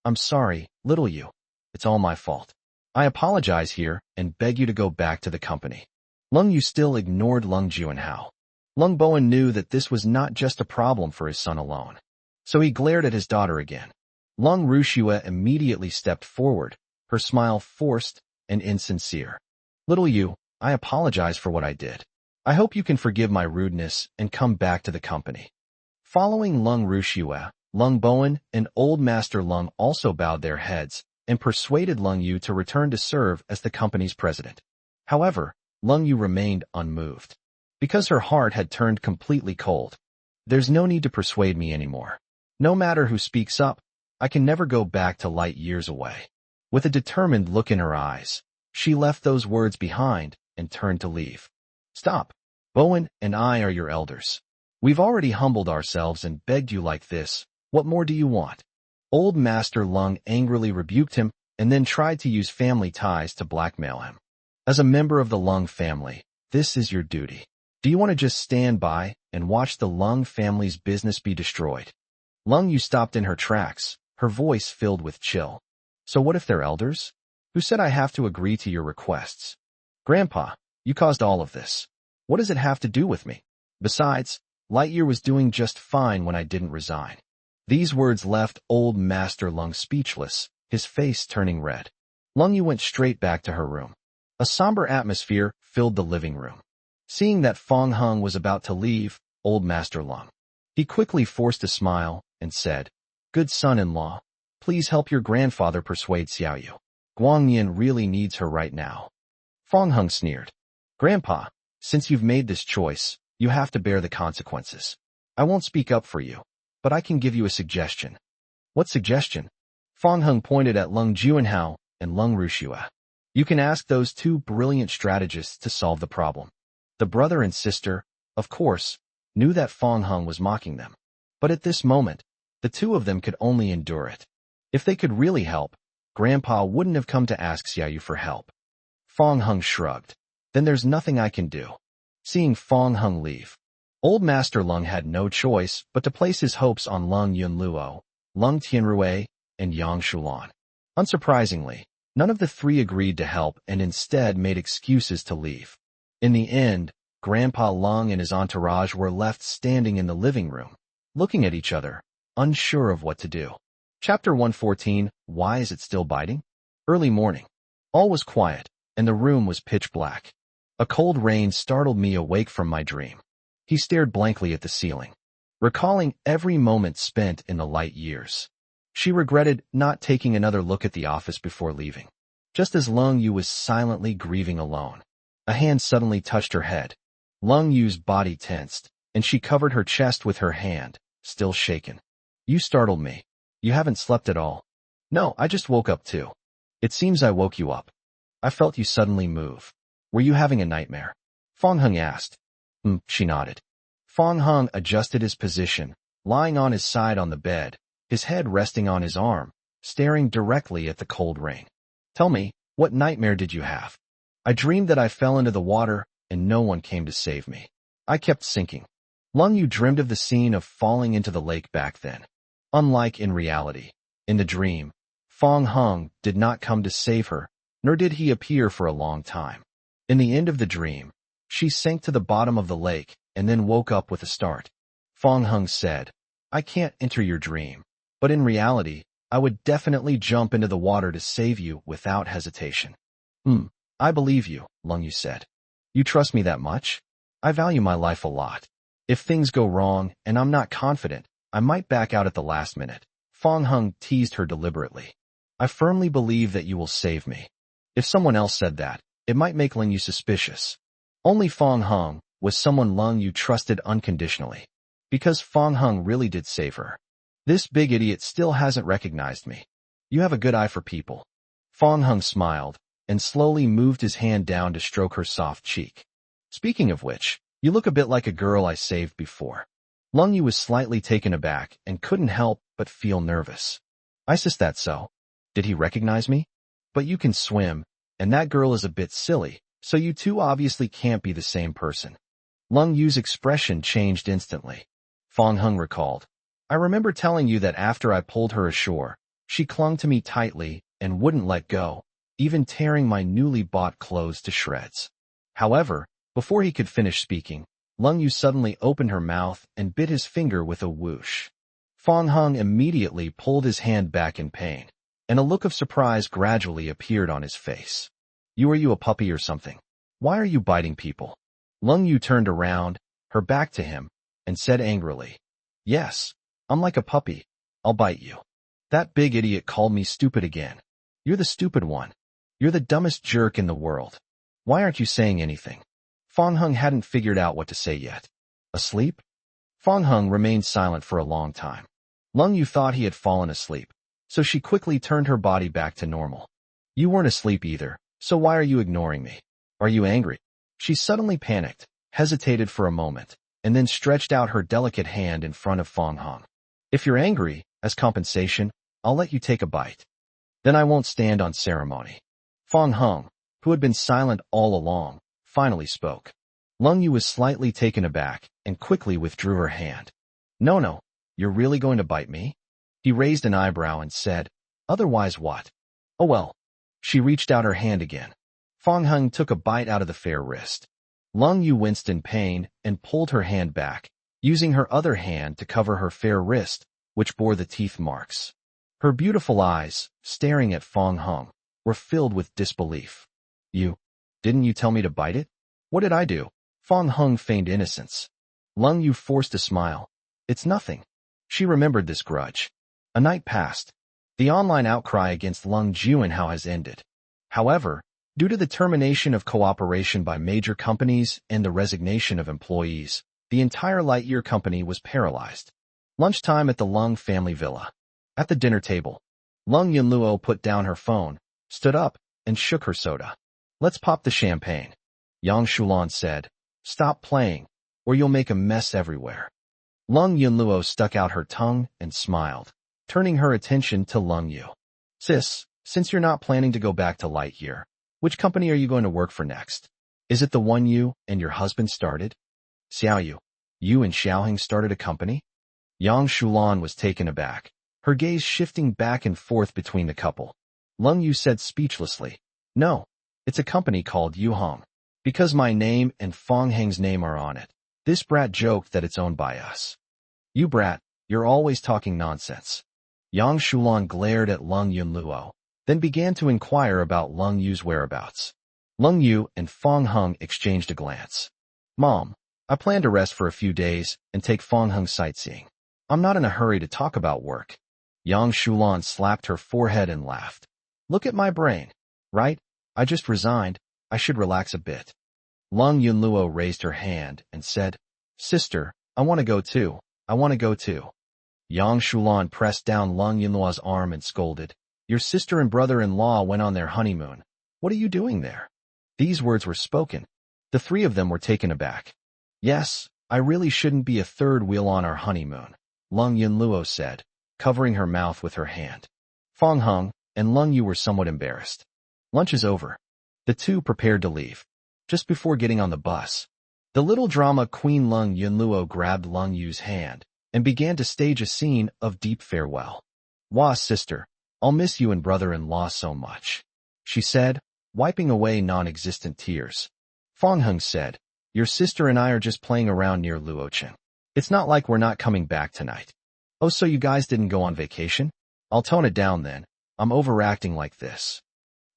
I'm sorry, little Yu. It's all my fault. I apologize here and beg you to go back to the company. Lung Yu still ignored Lung Juanhao. Lung Bowen knew that this was not just a problem for his son alone. So he glared at his daughter again. Lung Rushue immediately stepped forward, her smile forced and insincere. Little Yu, I apologize for what I did. I hope you can forgive my rudeness and come back to the company. Following Lung Rushue, Lung Bowen and Old Master Lung also bowed their heads and persuaded Lung Yu to return to serve as the company's president. However, Lung Yu remained unmoved. Because her heart had turned completely cold. There's no need to persuade me anymore. No matter who speaks up, I can never go back to light years away. With a determined look in her eyes, she left those words behind and turned to leave. Stop. Bowen and I are your elders. We've already humbled ourselves and begged you like this. What more do you want? Old Master Lung angrily rebuked him and then tried to use family ties to blackmail him. As a member of the Lung family, this is your duty. Do you want to just stand by and watch the Lung family's business be destroyed? Lung Yu stopped in her tracks, her voice filled with chill. So what if they're elders? Who said I have to agree to your requests? Grandpa, you caused all of this. What does it have to do with me? Besides, Lightyear was doing just fine when I didn't resign. These words left Old Master Lung speechless, his face turning red. Lung Yu went straight back to her room. A somber atmosphere filled the living room. Seeing that Fong Hung was about to leave, Old Master Lung. He quickly forced a smile and said, Good son-in-law, please help your grandfather persuade Xiaoyu. Guangyan really needs her right now. Fong Hung sneered. Grandpa, since you've made this choice, you have to bear the consequences. I won't speak up for you, but I can give you a suggestion. What suggestion? Fong Hung pointed at Lung Juanhao and Lung Rushue. You can ask those two brilliant strategists to solve the problem. The brother and sister, of course, knew that Fong Hung was mocking them. But at this moment, the two of them could only endure it. If they could really help, Grandpa wouldn't have come to ask Xiaoyu for help. Fong Hung shrugged. Then there's nothing I can do. Seeing Fong Hung leave, Old Master Lung had no choice but to place his hopes on Lung Yunluo, Lung Tianrui, and Yang Shulan. Unsurprisingly, none of the three agreed to help and instead made excuses to leave. In the end, Grandpa Lung and his entourage were left standing in the living room, looking at each other, unsure of what to do. Chapter 114, Why is it still biting? Early morning. All was quiet, and the room was pitch black. A cold rain startled me awake from my dream. He stared blankly at the ceiling, recalling every moment spent in the light years. She regretted not taking another look at the office before leaving. Just as Lung Yu was silently grieving alone, a hand suddenly touched her head. Lung Yu's body tensed, and she covered her chest with her hand, still shaken. You startled me. You haven't slept at all. No, I just woke up too. It seems I woke you up. I felt you suddenly move. Were you having a nightmare? Fong Hung asked. She nodded. Fong Hung adjusted his position, lying on his side on the bed, his head resting on his arm, staring directly at the cold rain. Tell me, what nightmare did you have? I dreamed that I fell into the water and no one came to save me. I kept sinking. Lung Yu dreamed of the scene of falling into the lake back then. Unlike in reality, in the dream, Fong Hung did not come to save her, nor did he appear for a long time. In the end of the dream, she sank to the bottom of the lake and then woke up with a start. Fong Hung said, I can't enter your dream, but in reality, I would definitely jump into the water to save you without hesitation. I believe you, Lung Yu said. You trust me that much? I value my life a lot. If things go wrong and I'm not confident, I might back out at the last minute. Fong Hung teased her deliberately. I firmly believe that you will save me. If someone else said that, it might make Lung Yu suspicious. Only Fong Hung was someone Lung Yu trusted unconditionally. Because Fong Hung really did save her. This big idiot still hasn't recognized me. You have a good eye for people. Fong Hung smiled and slowly moved his hand down to stroke her soft cheek. Speaking of which, you look a bit like a girl I saved before. Lung Yu was slightly taken aback and couldn't help but feel nervous. Is that so? Did he recognize me? But you can swim, and that girl is a bit silly, so you two obviously can't be the same person. Lung Yu's expression changed instantly. Fong Hung recalled. I remember telling you that after I pulled her ashore, she clung to me tightly and wouldn't let go, even tearing my newly bought clothes to shreds. However, before he could finish speaking, Lung Yu suddenly opened her mouth and bit his finger with a whoosh. Fong Hung immediately pulled his hand back in pain, and a look of surprise gradually appeared on his face. Are you a puppy or something? Why are you biting people? Lung Yu turned around, her back to him, and said angrily, Yes, I'm like a puppy. I'll bite you. That big idiot called me stupid again. You're the stupid one. You're the dumbest jerk in the world. Why aren't you saying anything? Fong Hung hadn't figured out what to say yet. Asleep? Fong Hung remained silent for a long time. Lung Yu thought he had fallen asleep, so she quickly turned her body back to normal. You weren't asleep either, so why are you ignoring me? Are you angry? She suddenly panicked, hesitated for a moment, and then stretched out her delicate hand in front of Fong Hung. If you're angry, as compensation, I'll let you take a bite. Then I won't stand on ceremony. Fong Hung, who had been silent all along, finally spoke. Lung Yu was slightly taken aback and quickly withdrew her hand. No, you're really going to bite me? He raised an eyebrow and said, Otherwise what? Oh well. She reached out her hand again. Fong Hung took a bite out of the fair wrist. Lung Yu winced in pain and pulled her hand back, using her other hand to cover her fair wrist, which bore the teeth marks. Her beautiful eyes, staring at Fong Hung, were filled with disbelief. Didn't you tell me to bite it? What did I do? Fong Hung feigned innocence. Lung Yu forced a smile. It's nothing. She remembered this grudge. A night passed. The online outcry against Lung Juanhao has ended. However, due to the termination of cooperation by major companies and the resignation of employees, the entire Lightyear company was paralyzed. Lunchtime at the Lung family villa. At the dinner table, Lung Yunluo put down her phone, stood up, and shook her soda. Let's pop the champagne. Yang Shulan said, Stop playing, or you'll make a mess everywhere. Lung Yunluo stuck out her tongue and smiled, turning her attention to Lung Yu. Sis, since you're not planning to go back to Lightyear, which company are you going to work for next? Is it the one you and your husband started? Xiaoyu, you and Xiaoheng started a company? Yang Shulan was taken aback, her gaze shifting back and forth between the couple. Lung Yu said speechlessly, No, it's a company called Yuhong. Because my name and Fong Heng's name are on it. This brat joked that it's owned by us. You brat, you're always talking nonsense. Yang Shulan glared at Lung Yunluo, then began to inquire about Lung Yu's whereabouts. Lung Yu and Fong Hung exchanged a glance. Mom, I plan to rest for a few days and take Fong Hung sightseeing. I'm not in a hurry to talk about work. Yang Shulan slapped her forehead and laughed. Look at my brain. Right? I just resigned. I should relax a bit. Lung Yunluo raised her hand and said, Sister, I want to go too. I want to go too. Yang Shulan pressed down Lung Yunluo's arm and scolded. Your sister and brother-in-law went on their honeymoon. What are you doing there? These words were spoken. The three of them were taken aback. Yes, I really shouldn't be a third wheel on our honeymoon, Lung Yunluo said, covering her mouth with her hand. Fong Hung and Lung Yu were somewhat embarrassed. Lunch is over. The two prepared to leave. Just before getting on the bus, the little drama queen Lung Yunluo grabbed Lung Yu's hand and began to stage a scene of deep farewell. Wah, sister, I'll miss you and brother-in-law so much, she said, wiping away non-existent tears. Fong Hung said, Your sister and I are just playing around near Luocheng. It's not like we're not coming back tonight. Oh, so you guys didn't go on vacation? I'll tone it down then. I'm overacting like this.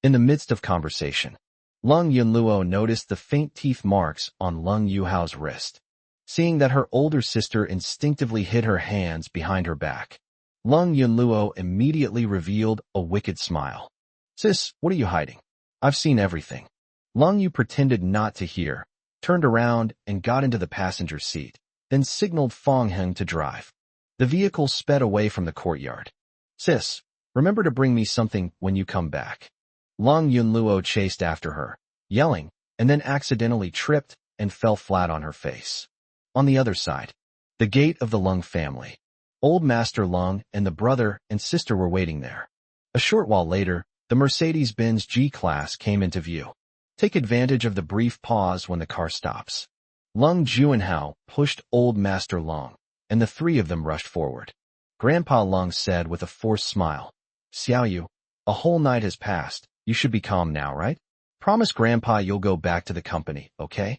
In the midst of conversation, Lung Yunluo noticed the faint teeth marks on Lung Yuhao's wrist. Seeing that her older sister instinctively hid her hands behind her back, Lung Yunluo immediately revealed a wicked smile. Sis, what are you hiding? I've seen everything. Lung Yu pretended not to hear, turned around and got into the passenger seat, then signaled Fong Hung to drive. The vehicle sped away from the courtyard. Sis, remember to bring me something when you come back. Lung Yunluo chased after her, yelling, and then accidentally tripped and fell flat on her face. On the other side, the gate of the Lung family. Old Master Lung and the brother and sister were waiting there. A short while later, the Mercedes-Benz G-Class came into view. Take advantage of the brief pause when the car stops. Lung Juanhao pushed old Master Lung, and the three of them rushed forward. Grandpa Lung said with a forced smile, Xiaoyu, a whole night has passed. You should be calm now, right? Promise Grandpa you'll go back to the company, okay?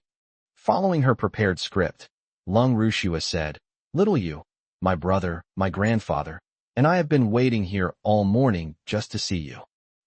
Following her prepared script, Lung Rushua said, Little Yu, my brother, my grandfather, and I have been waiting here all morning just to see you.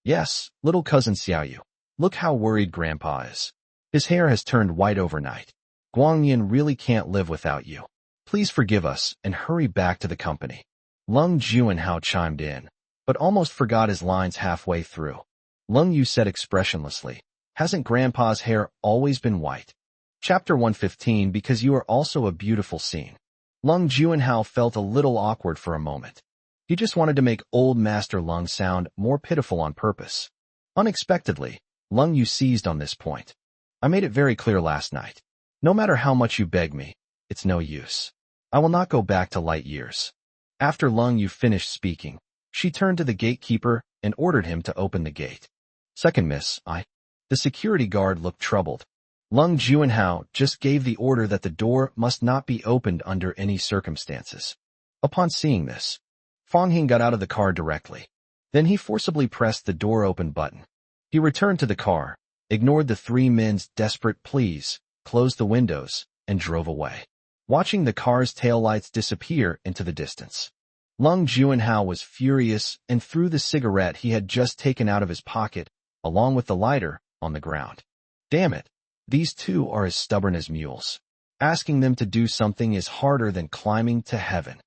Yes, little cousin Xiaoyu. Look how worried Grandpa is. His hair has turned white overnight. Guangyan really can't live without you. Please forgive us and hurry back to the company. Lung Juanhao chimed in, but almost forgot his lines halfway through. Lung Yu said expressionlessly, Hasn't Grandpa's hair always been white? Chapter 115 Because you are also a beautiful scene. Lung Juanhao felt a little awkward for a moment. He just wanted to make old Master Lung sound more pitiful on purpose. Unexpectedly, Lung Yu seized on this point. I made it very clear last night. No matter how much you beg me, it's no use. I will not go back to light years. After Lung Yu finished speaking, she turned to the gatekeeper and ordered him to open the gate. Second, miss, The security guard looked troubled. Lung Juanhao just gave the order that the door must not be opened under any circumstances. Upon seeing this, Fang Hing got out of the car directly. Then he forcibly pressed the door open button. He returned to the car, ignored the three men's desperate pleas, closed the windows, and drove away, watching the car's taillights disappear into the distance. Lung Juanhao was furious and threw the cigarette he had just taken out of his pocket, along with the lighter, on the ground. Damn it! These two are as stubborn as mules. Asking them to do something is harder than climbing to heaven.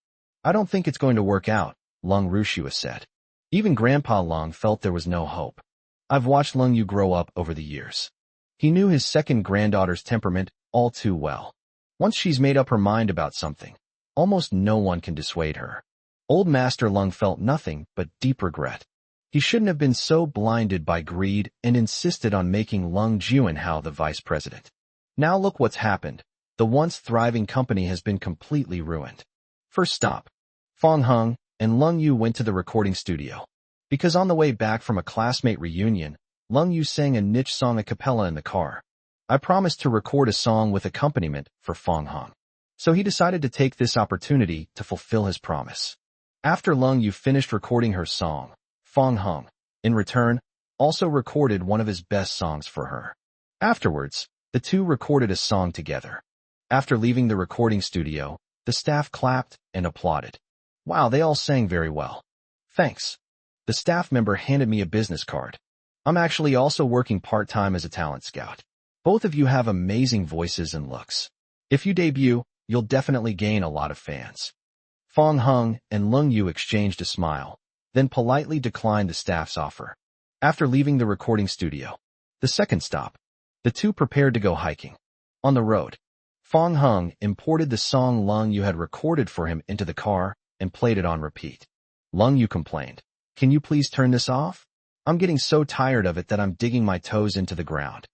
I don't think it's going to work out, Lung Rushua said. Even Grandpa Lung felt there was no hope. I've watched Lung Yu grow up over the years. He knew his second granddaughter's temperament all too well. Once she's made up her mind about something, almost no one can dissuade her. Old Master Lung felt nothing but deep regret. He shouldn't have been so blinded by greed and insisted on making Lung Juanhao the vice president. Now look what's happened. The once thriving company has been completely ruined. First stop. Fang Heng and Lung Yu went to the recording studio. Because on the way back from a classmate reunion, Lung Yu sang a niche song a cappella in the car. I promised to record a song with accompaniment for Fang Heng. So he decided to take this opportunity to fulfill his promise. After Lung Yu finished recording her song, Fang Heng, in return, also recorded one of his best songs for her. Afterwards, the two recorded a song together. After leaving the recording studio, the staff clapped and applauded. Wow, they all sang very well. Thanks. The staff member handed me a business card. I'm actually also working part-time as a talent scout. Both of you have amazing voices and looks. If you debut, you'll definitely gain a lot of fans. Fang Heng and Lung Yu exchanged a smile, then politely declined the staff's offer. After leaving the recording studio, the second stop, the two prepared to go hiking. On the road, Fang Heng imported the song Lung Yu had recorded for him into the car and played it on repeat. Lung Yu complained, Can you please turn this off? I'm getting so tired of it that I'm digging my toes into the ground.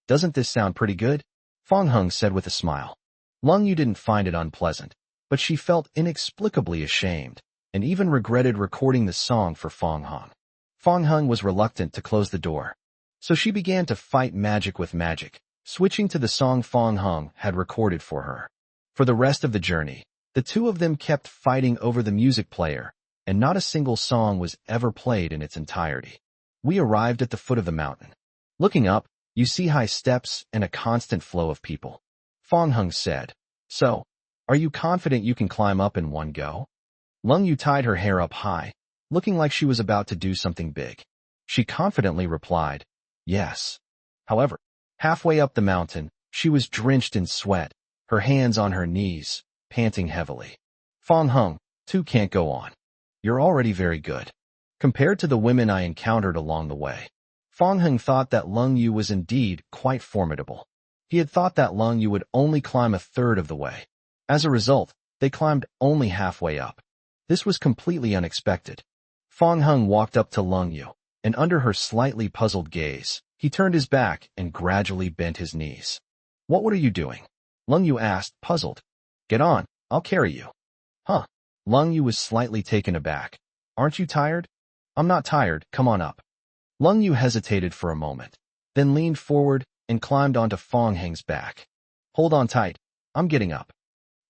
Doesn't this sound pretty good? Fang Heng said with a smile. Lung Yu didn't find it unpleasant, but she felt inexplicably ashamed and even regretted recording the song for Fang Heng. Fang Heng was reluctant to close the door, so she began to fight magic with magic, switching to the song Fang Heng had recorded for her. For the rest of the journey, the two of them kept fighting over the music player, and not a single song was ever played in its entirety. We arrived at the foot of the mountain. Looking up, you see high steps and a constant flow of people. Fang Heng said, So, are you confident you can climb up in one go? Lung Yu tied her hair up high, looking like she was about to do something big. She confidently replied, Yes. However, halfway up the mountain, she was drenched in sweat, her hands on her knees, panting heavily. Fang Heng, too can't go on. You're already very good. Compared to the women I encountered along the way. Fang Heng thought that Lung Yu was indeed quite formidable. He had thought that Lung Yu would only climb a third of the way. As a result, they climbed only halfway up. This was completely unexpected. Fang Heng walked up to Lung Yu, and under her slightly puzzled gaze, he turned his back and gradually bent his knees. What are you doing? Lung Yu asked, puzzled. Get on, I'll carry you. Huh? Lung Yu was slightly taken aback. Aren't you tired? I'm not tired, come on up. Lung Yu hesitated for a moment, then leaned forward and climbed onto Fang Heng's back. Hold on tight. I'm getting up.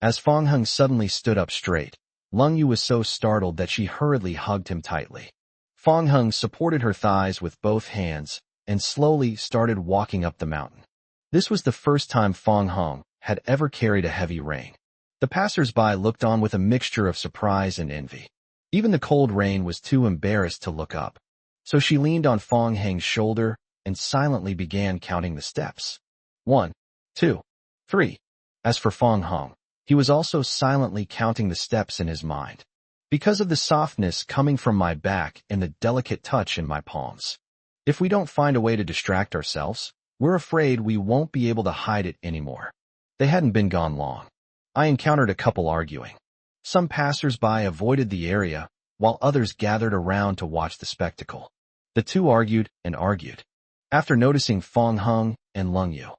As Fong Hung suddenly stood up straight, Lung Yu was so startled that she hurriedly hugged him tightly. Fong Hung supported her thighs with both hands and slowly started walking up the mountain. This was the first time Fong Hung had ever carried a heavy rain. The passers-by looked on with a mixture of surprise and envy. Even the cold rain was too embarrassed to look up. So she leaned on Fong Hung's shoulder and silently began counting the steps. 1, 2, 3. As for Fong Hung, he was also silently counting the steps in his mind. Because of the softness coming from my back and the delicate touch in my palms. If we don't find a way to distract ourselves, we're afraid we won't be able to hide it anymore. They hadn't been gone long. I encountered a couple arguing. Some passers-by avoided the area, while others gathered around to watch the spectacle. The two argued and argued. After noticing Fong Hung and Lung Yu,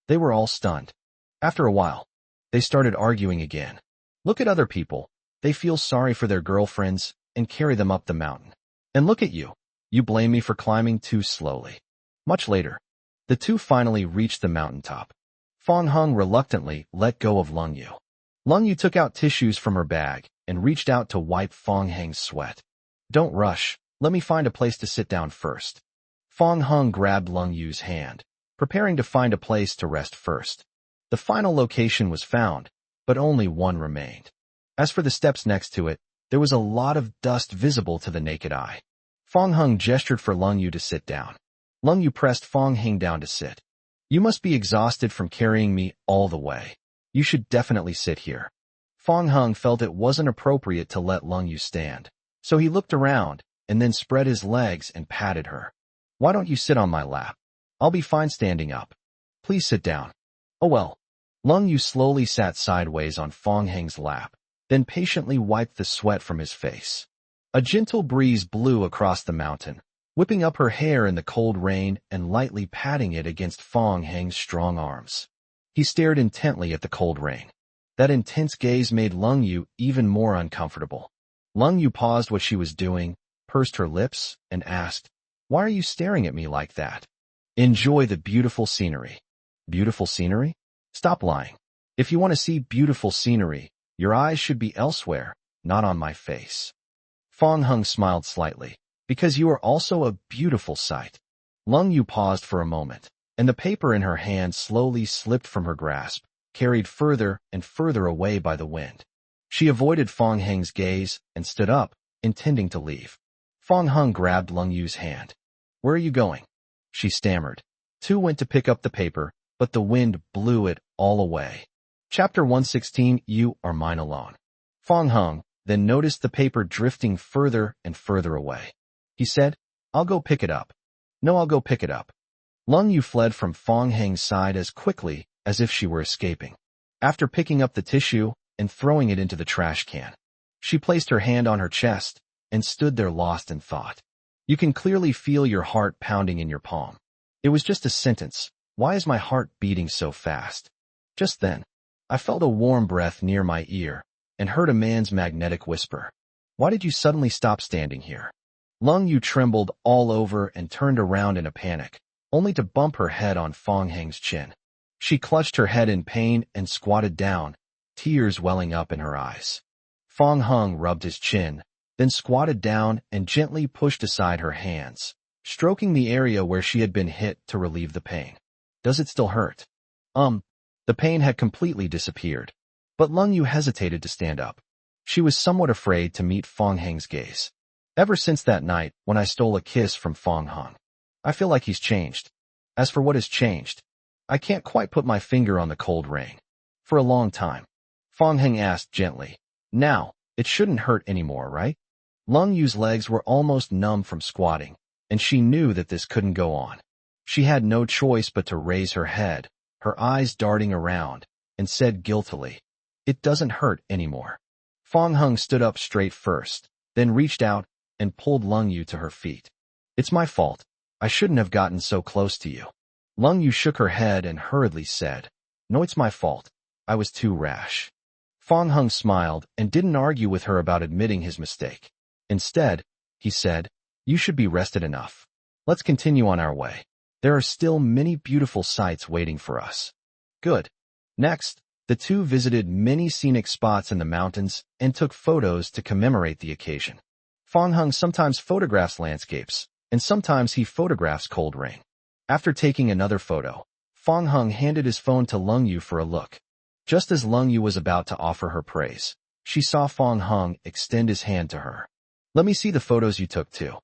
they were all stunned. After a while, they started arguing again. Look at other people. They feel sorry for their girlfriends and carry them up the mountain. And look at you. You blame me for climbing too slowly. Much later, the two finally reached the mountaintop. Fong Hung reluctantly let go of Lung Yu. Lung Yu took out tissues from her bag and reached out to wipe Fong Hung's sweat. Don't rush. Let me find a place to sit down first. Fong Hung grabbed Lung Yu's hand, preparing to find a place to rest first. The final location was found, but only one remained. As for the steps next to it, there was a lot of dust visible to the naked eye. Fong Hung gestured for Lung Yu to sit down. Lung Yu pressed Fong Hung down to sit. You must be exhausted from carrying me all the way. You should definitely sit here. Fong Hung felt it wasn't appropriate to let Lung Yu stand, so he looked around and then spread his legs and patted her. Why don't you sit on my lap? I'll be fine standing up. Please sit down. Oh well. Lung Yu slowly sat sideways on Fong Hung's lap, then patiently wiped the sweat from his face. A gentle breeze blew across the mountain, whipping up her hair in the cold rain and lightly patting it against Fong Hung's strong arms. He stared intently at the cold rain. That intense gaze made Lung Yu even more uncomfortable. Lung Yu paused what she was doing, pursed her lips, and asked, Why are you staring at me like that? Enjoy the beautiful scenery. Beautiful scenery? Stop lying. If you want to see beautiful scenery, your eyes should be elsewhere, not on my face. Fong Hung smiled slightly. Because you are also a beautiful sight. Lung Yu paused for a moment, and the paper in her hand slowly slipped from her grasp, carried further and further away by the wind. She avoided Fong Hung's gaze and stood up, intending to leave. Fong Hung grabbed Lung Yu's hand. Where are you going? She stammered. Two went to pick up the paper, but the wind blew it all away. Chapter 116, You Are Mine Alone. Fong Hung then noticed the paper drifting further and further away. He said, I'll go pick it up. No, I'll go pick it up. Lung Yu fled from Fong Hung's side as quickly as if she were escaping. After picking up the tissue and throwing it into the trash can, she placed her hand on her chest and stood there lost in thought. You can clearly feel your heart pounding in your palm. It was just a sentence. Why is my heart beating so fast? Just then, I felt a warm breath near my ear and heard a man's magnetic whisper. Why did you suddenly stop standing here? Lung Yu trembled all over and turned around in a panic, only to bump her head on Fong Hung's chin. She clutched her head in pain and squatted down, tears welling up in her eyes. Fong Hung rubbed his chin, then squatted down and gently pushed aside her hands, stroking the area where she had been hit to relieve the pain. Does it still hurt? The pain had completely disappeared, but Lung Yu hesitated to stand up. She was somewhat afraid to meet Fong Hung's gaze. Ever since that night when I stole a kiss from Fong Hung, I feel like he's changed. As for what has changed, I can't quite put my finger on the cold rain. For a long time, Fong Hung asked gently, Now, it shouldn't hurt anymore, right? Lung Yu's legs were almost numb from squatting, and she knew that this couldn't go on. She had no choice but to raise her head, her eyes darting around, and said guiltily, It doesn't hurt anymore. Fong Hung stood up straight first, then reached out and pulled Lung Yu to her feet. It's my fault. I shouldn't have gotten so close to you. Lung Yu shook her head and hurriedly said, No, it's my fault. I was too rash. Fong Hung smiled and didn't argue with her about admitting his mistake. Instead, he said, You should be rested enough. Let's continue on our way. There are still many beautiful sights waiting for us. Good. Next, the two visited many scenic spots in the mountains and took photos to commemorate the occasion. Fang Heng sometimes photographs landscapes, and sometimes he photographs cold rain. After taking another photo, Fang Heng handed his phone to Leng Yu for a look. Just as Leng Yu was about to offer her praise, she saw Fang Heng extend his hand to her. "Let me see the photos you took too."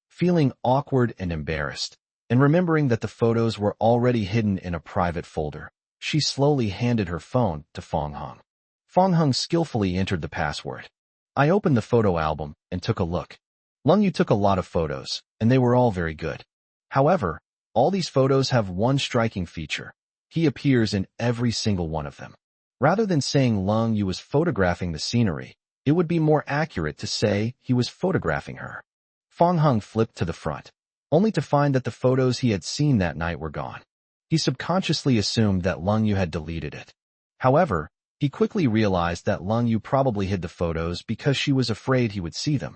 Feeling awkward and embarrassed, and remembering that the photos were already hidden in a private folder, she slowly handed her phone to Fang Heng. Fang Heng skillfully entered the password. I opened the photo album and took a look. Leng Yu took a lot of photos, and they were all very good. However, all these photos have one striking feature. He appears in every single one of them. Rather than saying Leng Yu was photographing the scenery, it would be more accurate to say he was photographing her. Fang Heng flipped to the front, only to find that the photos he had seen that night were gone. He subconsciously assumed that Leng Yu had deleted it. However, he quickly realized that Leng Yu probably hid the photos because she was afraid he would see them.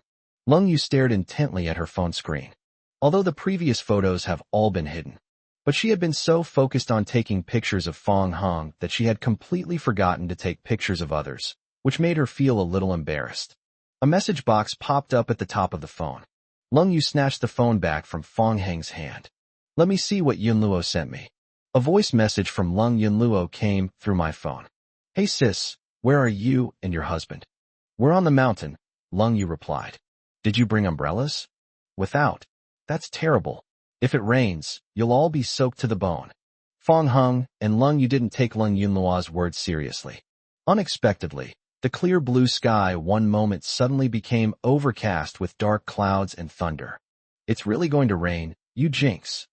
Leng Yu stared intently at her phone screen. Although the previous photos have all been hidden, but she had been so focused on taking pictures of Fang Heng that she had completely forgotten to take pictures of others, which made her feel a little embarrassed. A message box popped up at the top of the phone. Leng Yu snatched the phone back from Fang Heng's hand. "Let me see what Yunluo sent me." A voice message from Leng Yunluo came through my phone. "Hey sis, where are you and your husband?" "We're on the mountain," Leng Yu replied. "Did you bring umbrellas?" "Without. That's terrible. If it rains, you'll all be soaked to the bone." Fang Heng and Leng Yu didn't take Leng Yunluo's words seriously. Unexpectedly, the clear blue sky one moment suddenly became overcast with dark clouds and thunder. "It's really going to rain, you jinx."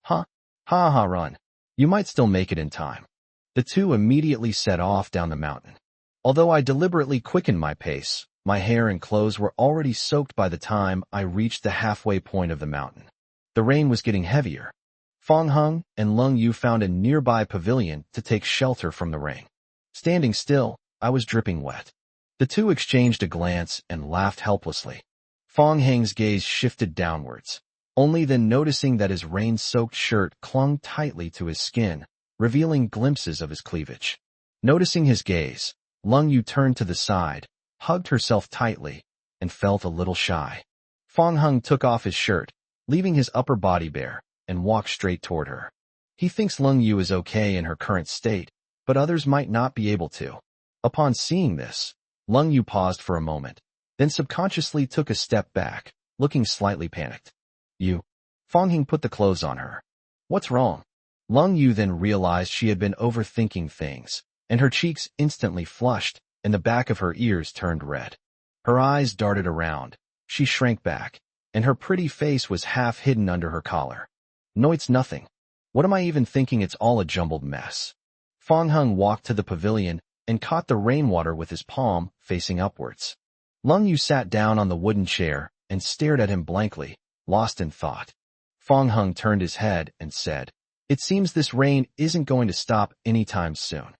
"Huh? Ha ha, run. You might still make it in time." The two immediately set off down the mountain. Although I deliberately quickened my pace, my hair and clothes were already soaked by the time I reached the halfway point of the mountain. The rain was getting heavier. Fang Heng and Leng Yu found a nearby pavilion to take shelter from the rain. Standing still, I was dripping wet. The two exchanged a glance and laughed helplessly. Fang Heng's gaze shifted downwards, only then noticing that his rain-soaked shirt clung tightly to his skin, revealing glimpses of his cleavage. Noticing his gaze, Leng Yu turned to the side, hugged herself tightly, and felt a little shy. Fang Heng took off his shirt, leaving his upper body bare, and walked straight toward her. He thinks Leng Yu is okay in her current state, but others might not be able to. Upon seeing this, Leng Yu paused for a moment, then subconsciously took a step back, looking slightly panicked. "You?" Fang Heng put the clothes on her. "What's wrong?" Leng Yu then realized she had been overthinking things, and her cheeks instantly flushed, and the back of her ears turned red. Her eyes darted around, she shrank back, and her pretty face was half hidden under her collar. "No, it's nothing. What am I even thinking? It's all a jumbled mess." Fang Heng walked to the pavilion and caught the rainwater with his palm facing upwards. Leng Yu sat down on the wooden chair and stared at him blankly, lost in thought. Fang Heng turned his head and said, "It seems this rain isn't going to stop anytime soon."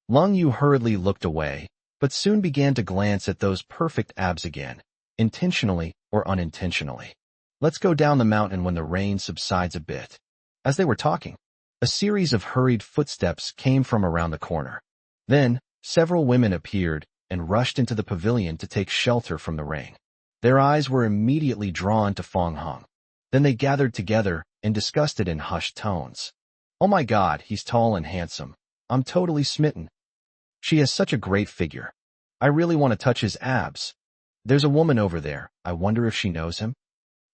Leng Yu hurriedly looked away, but soon began to glance at those perfect abs again, intentionally or unintentionally. "Let's go down the mountain when the rain subsides a bit." As they were talking, a series of hurried footsteps came from around the corner. Then, several women appeared and rushed into the pavilion to take shelter from the rain. Their eyes were immediately drawn to Fang Heng. Then they gathered together and discussed it in hushed tones. "Oh my God, he's tall and handsome. I'm totally smitten. She has such a great figure. I really want to touch his abs. There's a woman over there. I wonder if she knows him.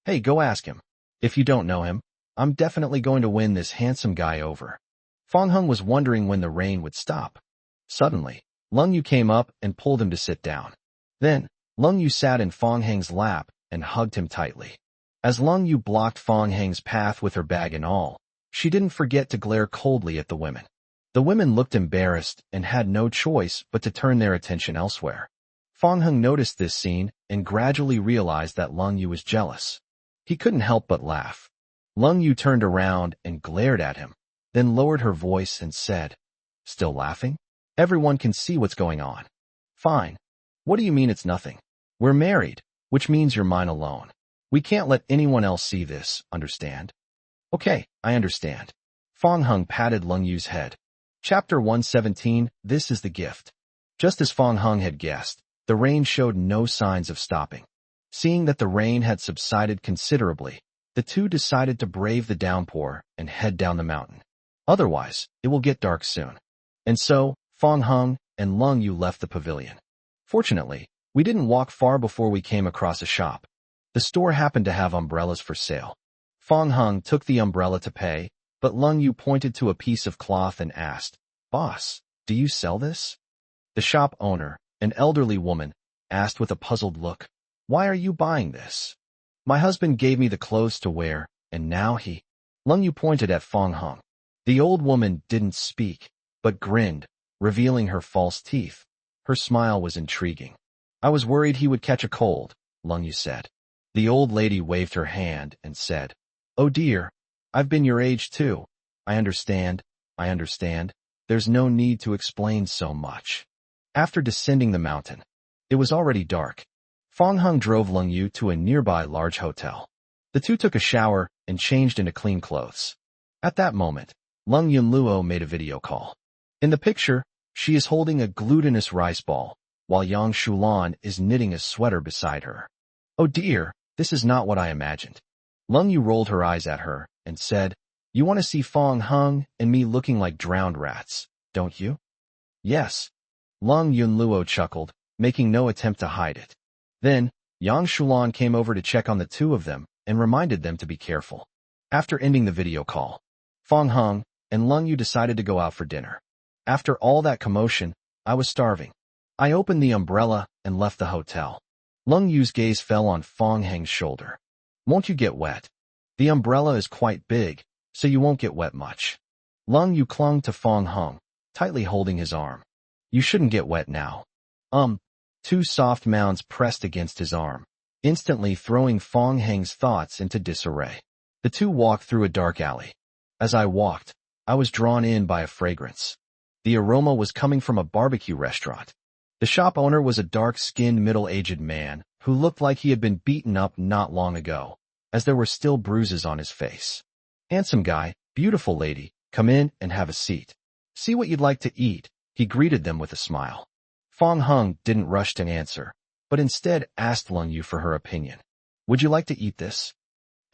Hey, go ask him. If you don't know him, I'm definitely going to win this handsome guy over." Fang Heng was wondering when the rain would stop. Suddenly, Leng Yu came up and pulled him to sit down. Then, Leng Yu sat in Fang Heng's lap and hugged him tightly. As Leng Yu blocked Fang Heng's path with her bag and all, she didn't forget to glare coldly at the women. The women looked embarrassed and had no choice but to turn their attention elsewhere. Fang Heng noticed this scene and gradually realized that Leng Yu was jealous. He couldn't help but laugh. Leng Yu turned around and glared at him, then lowered her voice and said, "Still laughing? Everyone can see what's going on." "Fine. What do you mean it's nothing? We're married, which means you're mine alone. We can't let anyone else see this, understand?" "Okay, I understand." Fang Heng patted Leng Yu's head. Chapter 117, This is the Gift. Just as Fong Hung had guessed, the rain showed no signs of stopping. Seeing that the rain had subsided considerably, the two decided to brave the downpour and head down the mountain. Otherwise, it will get dark soon. And so, Fong Hung and Lung Yu left the pavilion. Fortunately, we didn't walk far before we came across a shop. The store happened to have umbrellas for sale. Fong Hung took the umbrella to pay, but Lung Yu pointed to a piece of cloth and asked, "Boss, do you sell this?" The shop owner, an elderly woman, asked with a puzzled look, "Why are you buying this?" "My husband gave me the clothes to wear, and now he—" Lung Yu pointed at Fong Hung. The old woman didn't speak, but grinned, revealing her false teeth. Her smile was intriguing. "I was worried he would catch a cold," Lung Yu said. The old lady waved her hand and said, "Oh dear, I've been your age too. I understand. There's no need to explain so much." After descending the mountain, it was already dark. Fong Hung drove Lung Yu to a nearby large hotel. The two took a shower and changed into clean clothes. At that moment, Lung Yunluo made a video call. In the picture, she is holding a glutinous rice ball, while Yang Shulan is knitting a sweater beside her. "Oh dear, this is not what I imagined." Lung Yu rolled her eyes at her and said, "You want to see Fong Hung and me looking like drowned rats, don't you?" "Yes." Lung Yunluo chuckled, making no attempt to hide it. Then, Yang Shulan came over to check on the two of them and reminded them to be careful. After ending the video call, Fong Hung and Lung Yu decided to go out for dinner. After all that commotion, I was starving. I opened the umbrella and left the hotel. Lung Yu's gaze fell on Fong Hung's shoulder. "Won't you get wet? The umbrella is quite big, so you won't get wet much." Lung Yu clung to Fong Hung, tightly holding his arm. "You shouldn't get wet now." Two soft mounds pressed against his arm, instantly throwing Fong Hung's thoughts into disarray. The two walked through a dark alley. As I walked, I was drawn in by a fragrance. The aroma was coming from a barbecue restaurant. The shop owner was a dark-skinned middle-aged man who looked like he had been beaten up not long ago, as there were still bruises on his face. "Handsome guy, beautiful lady, come in and have a seat. See what you'd like to eat," he greeted them with a smile. Fong Hung didn't rush to answer, but instead asked Lung Yu for her opinion. "Would you like to eat this?"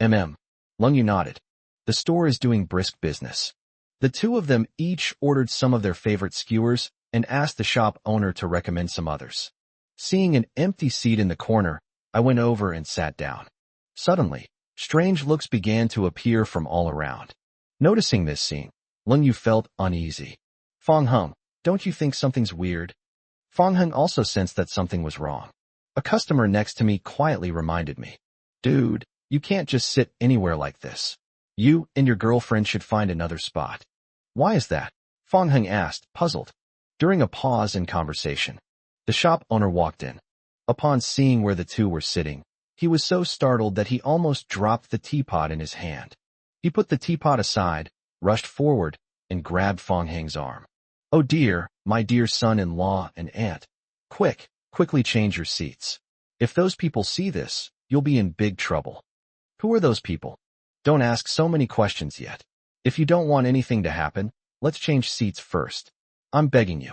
Lung Yu nodded. The store is doing brisk business. The two of them each ordered some of their favorite skewers and asked the shop owner to recommend some others. Seeing an empty seat in the corner, I went over and sat down. Suddenly, strange looks began to appear from all around. Noticing this scene, Lung Yu felt uneasy. "Fong Hung, don't you think something's weird?" Fong Hung also sensed that something was wrong. A customer next to me quietly reminded me, "Dude, you can't just sit anywhere like this. You and your girlfriend should find another spot." "Why is that?" Fong Hung asked, puzzled. During a pause in conversation, the shop owner walked in. Upon seeing where the two were sitting, he was so startled that he almost dropped the teapot in his hand. He put the teapot aside, rushed forward, and grabbed Fong Hung's arm. "Oh dear, my dear son-in-law and aunt. Quickly change your seats. If those people see this, you'll be in big trouble." "Who are those people?" "Don't ask so many questions yet. If you don't want anything to happen, let's change seats first. I'm begging you."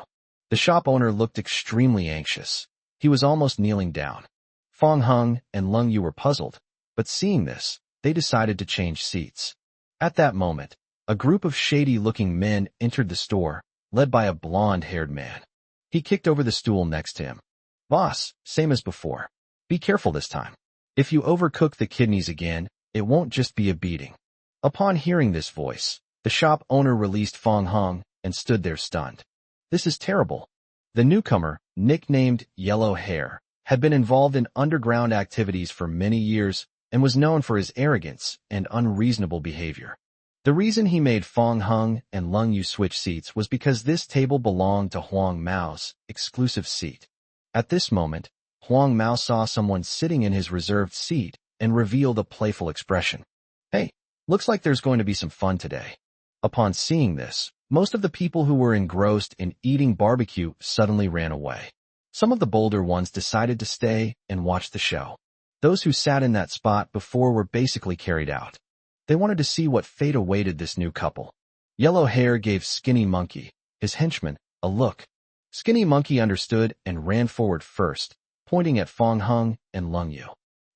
The shop owner looked extremely anxious. He was almost kneeling down. Fong Hung and Lung Yu were puzzled, but seeing this, they decided to change seats. At that moment, a group of shady-looking men entered the store, led by a blonde-haired man. He kicked over the stool next to him. "Boss, same as before. Be careful this time. If you overcook the kidneys again, it won't just be a beating." Upon hearing this voice, the shop owner released Fong Hung and stood there stunned. This is terrible. The newcomer, nicknamed Yellow Hair, had been involved in underground activities for many years and was known for his arrogance and unreasonable behavior. The reason he made Fong Hung and Lung Yu switch seats was because this table belonged to Huang Mao's exclusive seat. At this moment, Huang Mao saw someone sitting in his reserved seat and revealed a playful expression. "Hey, looks like there's going to be some fun today." Upon seeing this, most of the people who were engrossed in eating barbecue suddenly ran away. Some of the bolder ones decided to stay and watch the show. Those who sat in that spot before were basically carried out. They wanted to see what fate awaited this new couple. Yellow Hair gave Skinny Monkey, his henchman, a look. Skinny Monkey understood and ran forward first, pointing at Fong Hung and Lung Yu.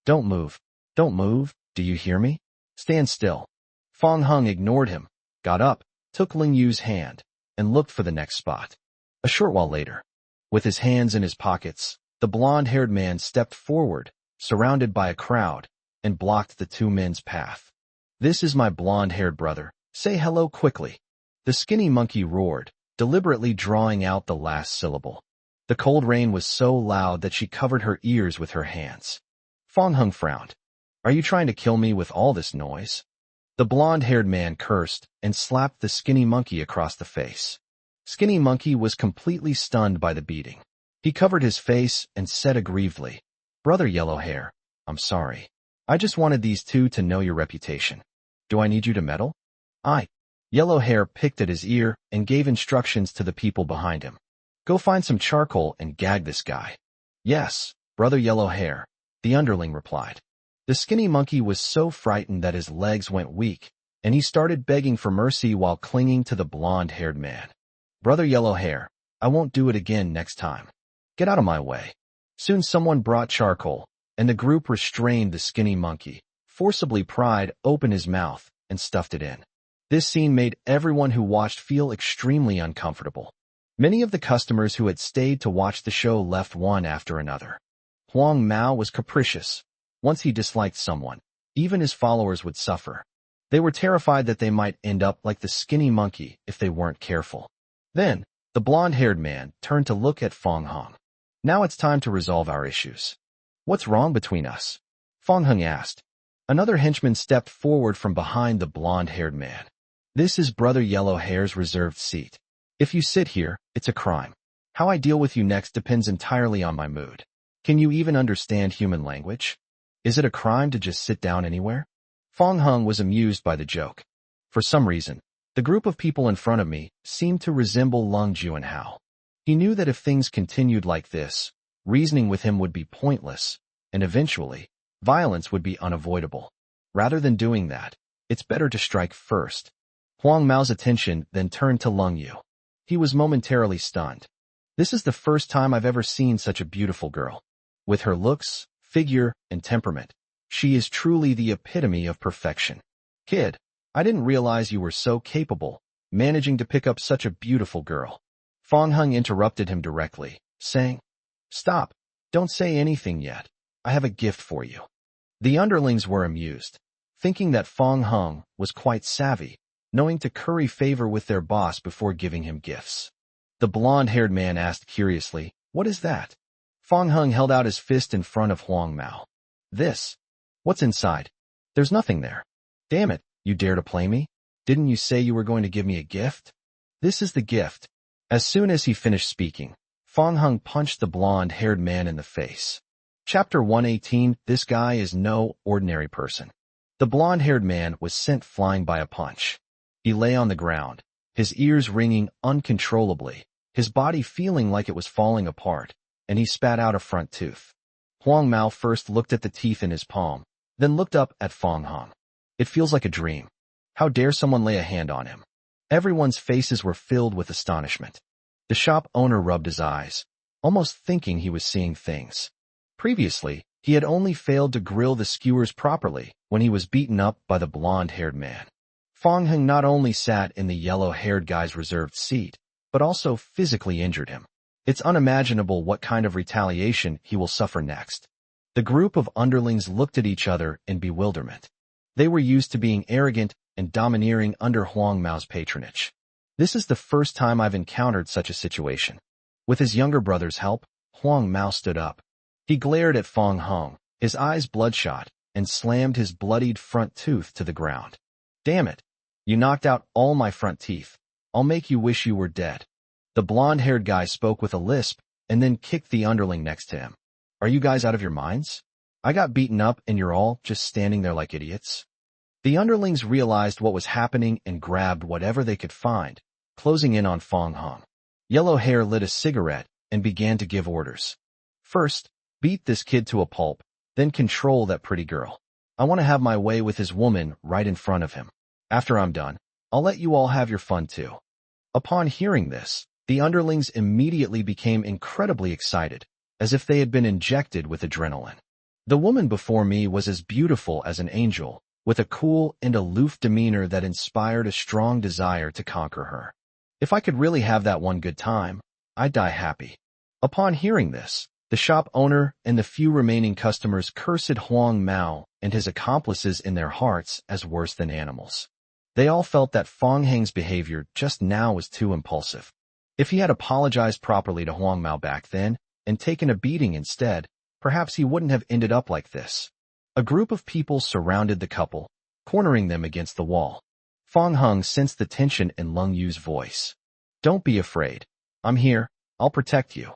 Don't move. Don't move. Do you hear me? Stand still. Fong Hung ignored him, got up, took Ling Yu's hand, and looked for the next spot. A short while later, with his hands in his pockets, the blonde-haired man stepped forward, surrounded by a crowd, and blocked the two men's path. This is my blonde-haired brother. Say hello quickly. The Skinny Monkey roared, deliberately drawing out the last syllable. The cold rain was so loud that she covered her ears with her hands. Fong Hung frowned. Are you trying to kill me with all this noise? The blonde-haired man cursed and slapped the Skinny Monkey across the face. Skinny Monkey was completely stunned by the beating. He covered his face and said aggrievedly, Brother Yellow Hair, I'm sorry. I just wanted these two to know your reputation. Do I need you to meddle? Yellow Hair picked at his ear and gave instructions to the people behind him. Go find some charcoal and gag this guy. Yes, Brother Yellow Hair, the underling replied. The Skinny Monkey was so frightened that his legs went weak, and he started begging for mercy while clinging to the blonde-haired man. Brother Yellow Hair, I won't do it again next time. Get out of my way. Soon someone brought charcoal, and the group restrained the Skinny Monkey, forcibly pried open his mouth, and stuffed it in. This scene made everyone who watched feel extremely uncomfortable. Many of the customers who had stayed to watch the show left one after another. Huang Mao was capricious. Once he disliked someone, even his followers would suffer. They were terrified that they might end up like the Skinny Monkey if they weren't careful. Then, the blonde-haired man turned to look at Fong Hung. Now it's time to resolve our issues. What's wrong between us? Fong Hung asked. Another henchman stepped forward from behind the blonde-haired man. This is Brother Yellow Hair's reserved seat. If you sit here, it's a crime. How I deal with you next depends entirely on my mood. Can you even understand human language? Is it a crime to just sit down anywhere? Fong Hung was amused by the joke. For some reason, the group of people in front of me seemed to resemble Lung Juanhao. He knew that if things continued like this, reasoning with him would be pointless, and eventually, violence would be unavoidable. Rather than doing that, it's better to strike first. Huang Mao's attention then turned to Lung Yu. He was momentarily stunned. This is the first time I've ever seen such a beautiful girl. With her looks, figure, and temperament, she is truly the epitome of perfection. Kid, I didn't realize you were so capable, managing to pick up such a beautiful girl. Fong Hung interrupted him directly, saying, Stop, don't say anything yet. I have a gift for you. The underlings were amused, thinking that Fong Hung was quite savvy, knowing to curry favor with their boss before giving him gifts. The blonde-haired man asked curiously, What is that? Fong Hung held out his fist in front of Huang Mao. This. What's inside? There's nothing there. Damn it, you dare to play me? Didn't you say you were going to give me a gift? This is the gift. As soon as he finished speaking, Fong Hung punched the blonde-haired man in the face. Chapter 118, This guy is no ordinary person. The blonde-haired man was sent flying by a punch. He lay on the ground, his ears ringing uncontrollably, his body feeling like it was falling apart, and he spat out a front tooth. Huang Mao first looked at the teeth in his palm, then looked up at Fong Hung. It feels like a dream. How dare someone lay a hand on him? Everyone's faces were filled with astonishment. The shop owner rubbed his eyes, almost thinking he was seeing things. Previously, he had only failed to grill the skewers properly when he was beaten up by the blonde-haired man. Fong Hung not only sat in the yellow-haired guy's reserved seat, but also physically injured him. It's unimaginable what kind of retaliation he will suffer next. The group of underlings looked at each other in bewilderment. They were used to being arrogant and domineering under Huang Mao's patronage. This is the first time I've encountered such a situation. With his younger brother's help, Huang Mao stood up. He glared at Fong Hung, his eyes bloodshot, and slammed his bloodied front tooth to the ground. Damn it! You knocked out all my front teeth. I'll make you wish you were dead. The blonde-haired guy spoke with a lisp and then kicked the underling next to him. Are you guys out of your minds? I got beaten up and you're all just standing there like idiots. The underlings realized what was happening and grabbed whatever they could find, closing in on Fong Hung. Yellow Hair lit a cigarette and began to give orders. First, beat this kid to a pulp, then control that pretty girl. I want to have my way with his woman right in front of him. After I'm done, I'll let you all have your fun too. Upon hearing this, the underlings immediately became incredibly excited, as if they had been injected with adrenaline. The woman before me was as beautiful as an angel, with a cool and aloof demeanor that inspired a strong desire to conquer her. If I could really have that one good time, I'd die happy. Upon hearing this, the shop owner and the few remaining customers cursed Huang Mao and his accomplices in their hearts as worse than animals. They all felt that Fong Heng's behavior just now was too impulsive. If he had apologized properly to Huang Mao back then and taken a beating instead, perhaps he wouldn't have ended up like this. A group of people surrounded the couple, cornering them against the wall. Fong Heng sensed the tension in Lung Yu's voice. "Don't be afraid. I'm here. I'll protect you."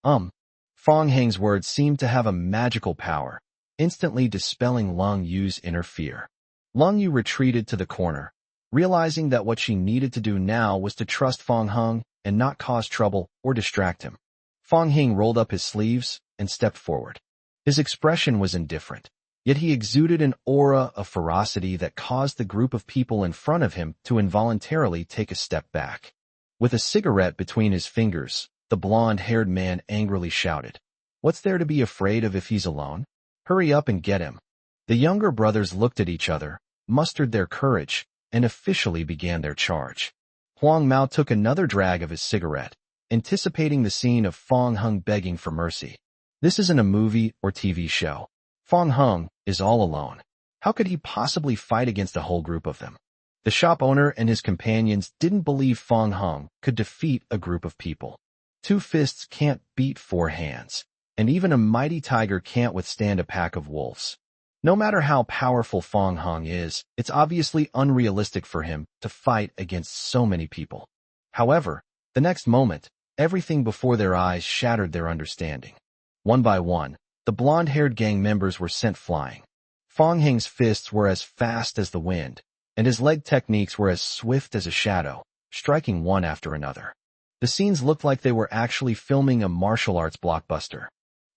Fong Heng's words seemed to have a magical power, instantly dispelling Lung Yu's inner fear. Lung Yu retreated to the corner, realizing that what she needed to do now was to trust Fong Heng and not cause trouble or distract him. Fong Heng rolled up his sleeves and stepped forward. His expression was indifferent, yet he exuded an aura of ferocity that caused the group of people in front of him to involuntarily take a step back. With a cigarette between his fingers, the blonde-haired man angrily shouted, "What's there to be afraid of if he's alone? Hurry up and get him." The younger brothers looked at each other, mustered their courage, and officially began their charge. Huang Mao took another drag of his cigarette, anticipating the scene of Fong Heng begging for mercy. This isn't a movie or TV show. Fong Heng is all alone. How could he possibly fight against a whole group of them? The shop owner and his companions didn't believe Fong Heng could defeat a group of people. 2 fists can't beat 4 hands, and even a mighty tiger can't withstand a pack of wolves. No matter how powerful Fong Heng is, it's obviously unrealistic for him to fight against so many people. However, the next moment, everything before their eyes shattered their understanding. One by one, the blonde-haired gang members were sent flying. Fong Heng's fists were as fast as the wind, and his leg techniques were as swift as a shadow, striking one after another. The scenes looked like they were actually filming a martial arts blockbuster.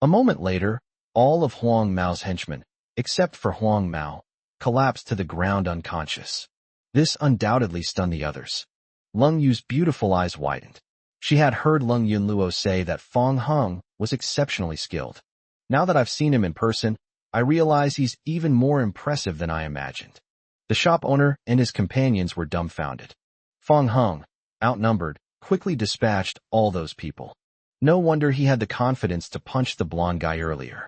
A moment later, all of Huang Mao's henchmen, except for Huang Mao, collapsed to the ground unconscious. This undoubtedly stunned the others. Lung Yu's beautiful eyes widened. She had heard Lung Yunluo say that Fong Heng was exceptionally skilled. Now that I've seen him in person, I realize he's even more impressive than I imagined. The shop owner and his companions were dumbfounded. Fong Heng, outnumbered, quickly dispatched all those people. No wonder he had the confidence to punch the blonde guy earlier.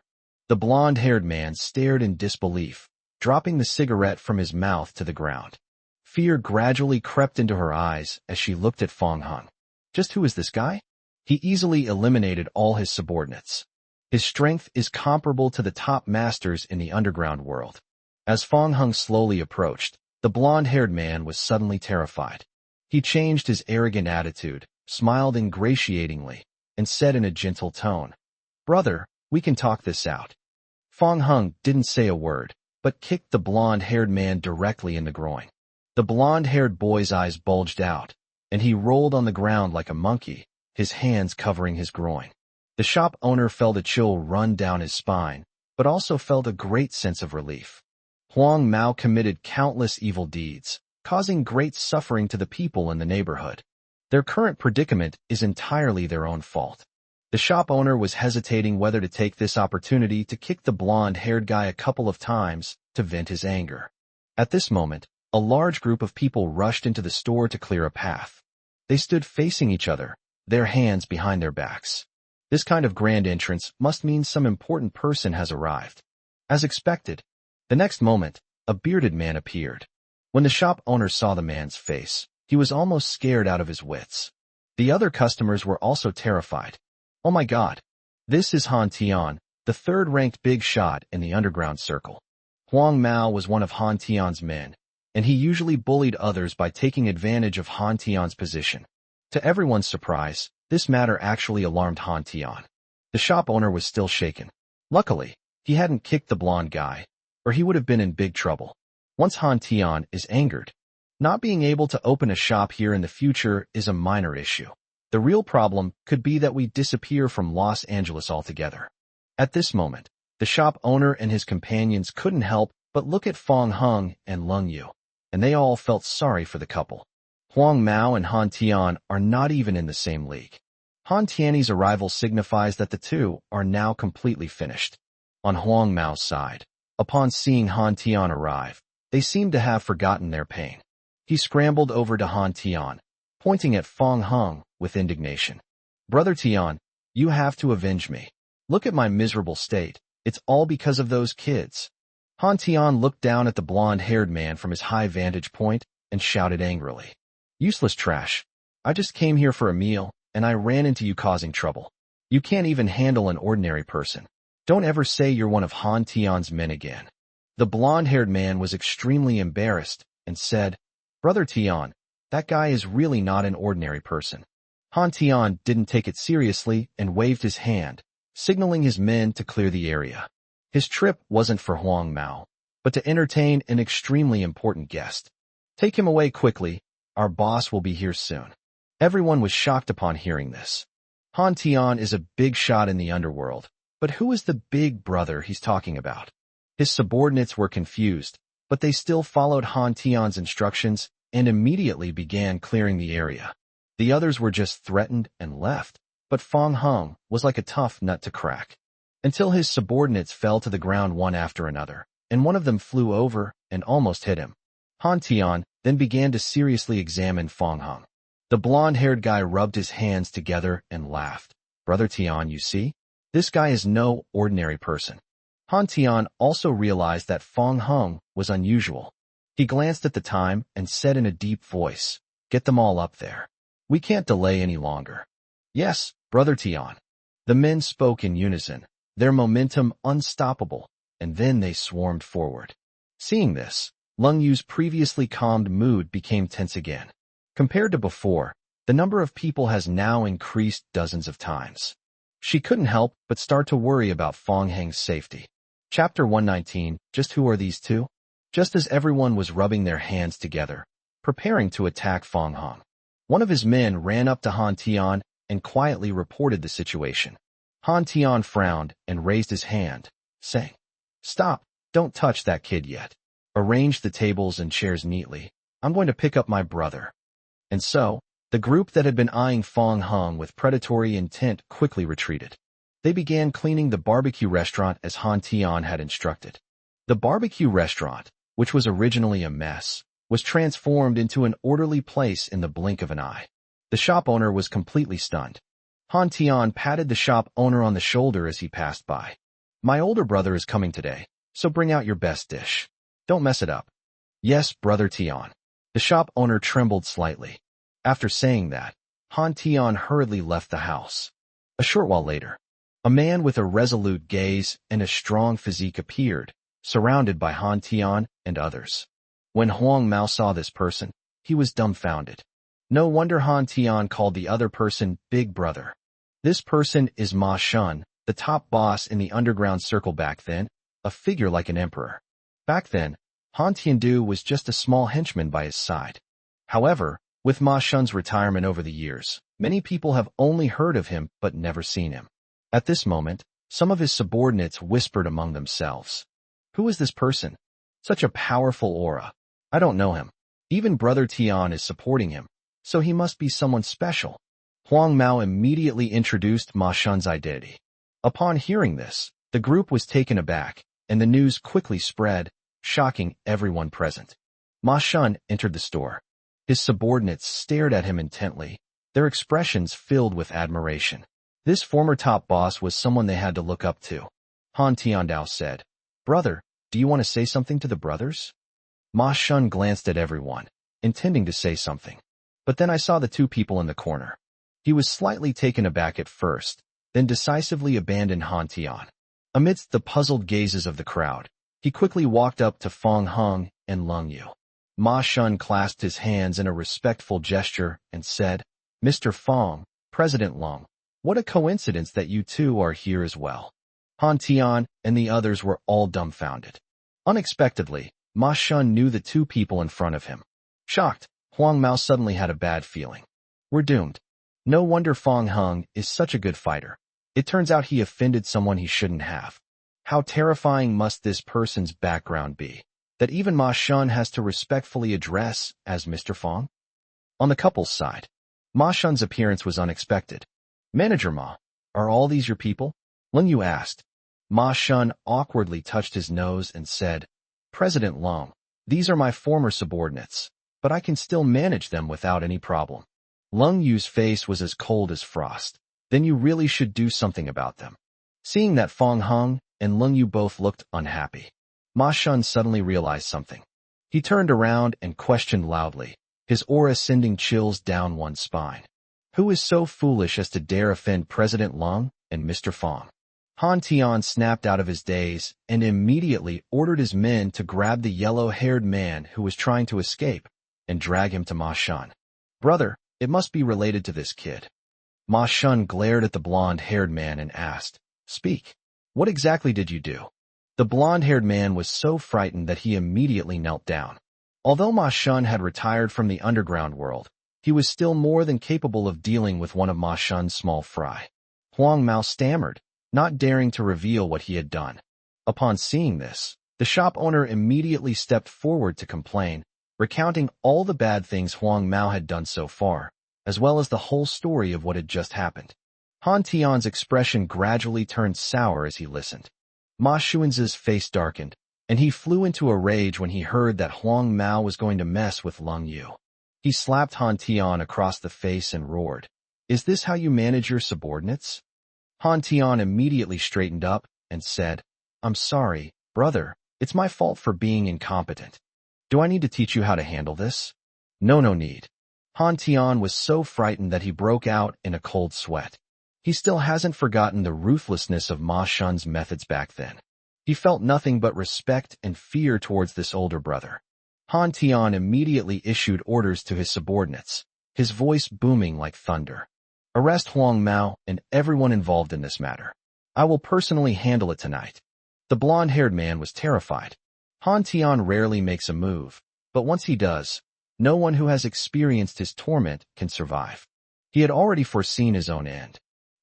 The blonde-haired man stared in disbelief, dropping the cigarette from his mouth to the ground. Fear gradually crept into her eyes as she looked at Fong Heng. Just who is this guy? He easily eliminated all his subordinates. His strength is comparable to the top masters in the underground world. As Fong Heng slowly approached, the blonde-haired man was suddenly terrified. He changed his arrogant attitude, smiled ingratiatingly, and said in a gentle tone, "Brother, we can talk this out." Fong Heng didn't say a word, but kicked the blonde-haired man directly in the groin. The blonde-haired boy's eyes bulged out, and he rolled on the ground like a monkey, his hands covering his groin. The shop owner felt a chill run down his spine, but also felt a great sense of relief. Huang Mao committed countless evil deeds, causing great suffering to the people in the neighborhood. Their current predicament is entirely their own fault. The shop owner was hesitating whether to take this opportunity to kick the blonde-haired guy a couple of times to vent his anger. At this moment, a large group of people rushed into the store to clear a path. They stood facing each other, their hands behind their backs. This kind of grand entrance must mean some important person has arrived. As expected, the next moment, a bearded man appeared. When the shop owner saw the man's face, he was almost scared out of his wits. The other customers were also terrified. "Oh my God! This is Han Tian, the third-ranked big shot in the underground circle." Huang Mao was one of Han Tian's men, and he usually bullied others by taking advantage of Han Tian's position. To everyone's surprise, this matter actually alarmed Han Tian. The shop owner was still shaken. Luckily, he hadn't kicked the blonde guy, or he would have been in big trouble. Once Han Tian is angered, not being able to open a shop here in the future is a minor issue. The real problem could be that we disappear from Los Angeles altogether. At this moment, the shop owner and his companions couldn't help but look at Fong Heng and Lung Yu, and they all felt sorry for the couple. Huang Mao and Han Tian are not even in the same league. Han Tian's arrival signifies that the two are now completely finished. On Huang Mao's side, upon seeing Han Tian arrive, they seem to have forgotten their pain. He scrambled over to Han Tian, pointing at Fang Heng with indignation. "Brother Tian, you have to avenge me. Look at my miserable state. It's all because of those kids." Han Tian looked down at the blonde-haired man from his high vantage point and shouted angrily. "Useless trash. I just came here for a meal, and I ran into you causing trouble. You can't even handle an ordinary person. Don't ever say you're one of Han Tian's men again." The blonde-haired man was extremely embarrassed and said, "Brother Tian, that guy is really not an ordinary person." Han Tian didn't take it seriously and waved his hand, signaling his men to clear the area. His trip wasn't for Huang Mao, but to entertain an extremely important guest. "Take him away quickly. Our boss will be here soon." Everyone was shocked upon hearing this. Han Tian is a big shot in the underworld, but who is the big brother he's talking about? His subordinates were confused, but they still followed Han Tian's instructions and immediately began clearing the area. The others were just threatened and left, but Fang Heng was like a tough nut to crack. Until his subordinates fell to the ground one after another, and one of them flew over and almost hit him. Han Tian then began to seriously examine Fang Heng. The blonde-haired guy rubbed his hands together and laughed. "Brother Tian, you see? This guy is no ordinary person." Han Tian also realized that Fang Heng was unusual. He glanced at the time and said in a deep voice, "Get them all up there. We can't delay any longer." "Yes, Brother Tian." The men spoke in unison, their momentum unstoppable, and then they swarmed forward. Seeing this, Lung Yu's previously calmed mood became tense again. Compared to before, the number of people has now increased dozens of times. She couldn't help but start to worry about Fang Heng's safety. Chapter 119, Just who are these two? Just as everyone was rubbing their hands together, preparing to attack Fang Heng, one of his men ran up to Han Tian and quietly reported the situation. Han Tian frowned and raised his hand, saying, "Stop, don't touch that kid yet. Arrange the tables and chairs neatly. I'm going to pick up my brother." And so, the group that had been eyeing Fang Heng with predatory intent quickly retreated. They began cleaning the barbecue restaurant as Han Tian had instructed. The barbecue restaurant, which was originally a mess, was transformed into an orderly place in the blink of an eye. The shop owner was completely stunned. Han Tian patted the shop owner on the shoulder as he passed by. "My older brother is coming today, so bring out your best dish. Don't mess it up." "Yes, Brother Tian." The shop owner trembled slightly. After saying that, Han Tian hurriedly left the house. A short while later, a man with a resolute gaze and a strong physique appeared, surrounded by Han Tian and others. When Huang Mao saw this person, he was dumbfounded. No wonder Han Tian called the other person Big Brother. This person is Ma Shun, the top boss in the underground circle back then, a figure like an emperor. Back then, Han Tiandu was just a small henchman by his side. However, with Ma Shun's retirement over the years, many people have only heard of him but never seen him. At this moment, some of his subordinates whispered among themselves. "Who is this person? Such a powerful aura. I don't know him. Even Brother Tian is supporting him, so he must be someone special." Huang Mao immediately introduced Ma Shun's identity. Upon hearing this, the group was taken aback, and the news quickly spread, shocking everyone present. Ma Shun entered the store. His subordinates stared at him intently, their expressions filled with admiration. This former top boss was someone they had to look up to. Han Tiandao said, "Brother, do you want to say something to the brothers?" Ma Shun glanced at everyone, intending to say something. But then I saw the two people in the corner. He was slightly taken aback at first, then decisively abandoned Han Tian. Amidst the puzzled gazes of the crowd, he quickly walked up to Fang Heng and Lung Yu. Ma Shun clasped his hands in a respectful gesture and said, "Mr. Fang, President Lung, what a coincidence that you two are here as well." Han Tian and the others were all dumbfounded. Unexpectedly, Ma Shun knew the two people in front of him. Shocked, Huang Mao suddenly had a bad feeling. We're doomed. No wonder Fang Heng is such a good fighter. It turns out he offended someone he shouldn't have. How terrifying must this person's background be, that even Ma Shun has to respectfully address as Mr. Fang? On the couple's side, Ma Shun's appearance was unexpected. Manager Ma, are all these your people? Lung Yu asked. Ma Shun awkwardly touched his nose and said, President Lung, these are my former subordinates, but I can still manage them without any problem. Lung Yu's face was as cold as frost. Then you really should do something about them. Seeing that Fong Hung and Lung Yu both looked unhappy, Ma Shun suddenly realized something. He turned around and questioned loudly, his aura sending chills down one's spine. Who is so foolish as to dare offend President Lung and Mr. Fong? Han Tian snapped out of his daze and immediately ordered his men to grab the yellow-haired man who was trying to escape and drag him to Ma Shun. Brother, it must be related to this kid. Ma Shun glared at the blonde-haired man and asked, Speak. What exactly did you do? The blonde-haired man was so frightened that he immediately knelt down. Although Ma Shun had retired from the underground world, he was still more than capable of dealing with one of Ma Shun's small fry. Huang Mao stammered, not daring to reveal what he had done. Upon seeing this, the shop owner immediately stepped forward to complain, recounting all the bad things Huang Mao had done so far, as well as the whole story of what had just happened. Han Tian's expression gradually turned sour as he listened. Ma Xuanz's face darkened, and he flew into a rage when he heard that Huang Mao was going to mess with Lung Yu. He slapped Han Tian across the face and roared, Is this how you manage your subordinates? Han Tian immediately straightened up and said, I'm sorry, brother, it's my fault for being incompetent. Do I need to teach you how to handle this? No need. Han Tian was so frightened that he broke out in a cold sweat. He still hasn't forgotten the ruthlessness of Ma Shun's methods back then. He felt nothing but respect and fear towards this older brother. Han Tian immediately issued orders to his subordinates, his voice booming like thunder. Arrest Huang Mao and everyone involved in this matter. I will personally handle it tonight. The blonde-haired man was terrified. Han Tian rarely makes a move, but once he does, no one who has experienced his torment can survive. He had already foreseen his own end.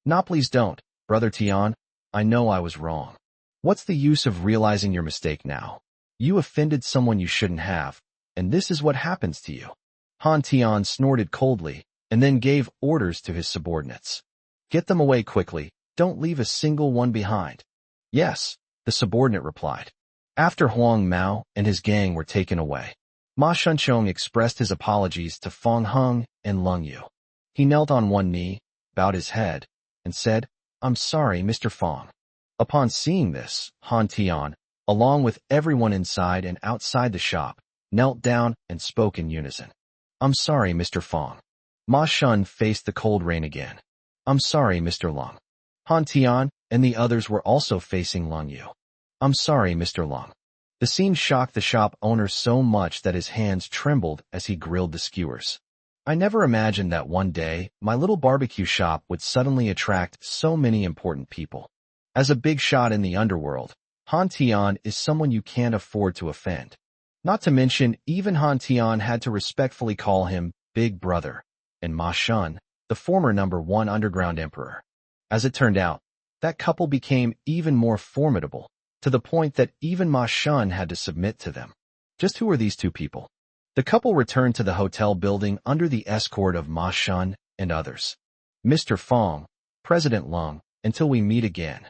Nah, please don't, Brother Tian. I know I was wrong. What's the use of realizing your mistake now? You offended someone you shouldn't have, and this is what happens to you. Han Tian snorted coldly, and then gave orders to his subordinates. Get them away quickly, don't leave a single one behind. Yes, the subordinate replied. After Huang Mao and his gang were taken away, Ma Shunchong expressed his apologies to Fong Hung and Lung Yu. He knelt on one knee, bowed his head, and said, I'm sorry, Mr. Fong. Upon seeing this, Han Tian, along with everyone inside and outside the shop, knelt down and spoke in unison. I'm sorry, Mr. Fong. Ma Shun faced the cold rain again. I'm sorry, Mr. Lung. Han Tian and the others were also facing Lung Yu. I'm sorry, Mr. Lung. The scene shocked the shop owner so much that his hands trembled as he grilled the skewers. I never imagined that one day my little barbecue shop would suddenly attract so many important people. As a big shot in the underworld, Han Tian is someone you can't afford to offend. Not to mention, even Han Tian had to respectfully call him Big Brother, and Ma Shun, the former #1 underground emperor. As it turned out, that couple became even more formidable, to the point that even Ma Shun had to submit to them. Just who are these two people? The couple returned to the hotel building under the escort of Ma Shun and others. Mr. Fong, President Lung, until we meet again.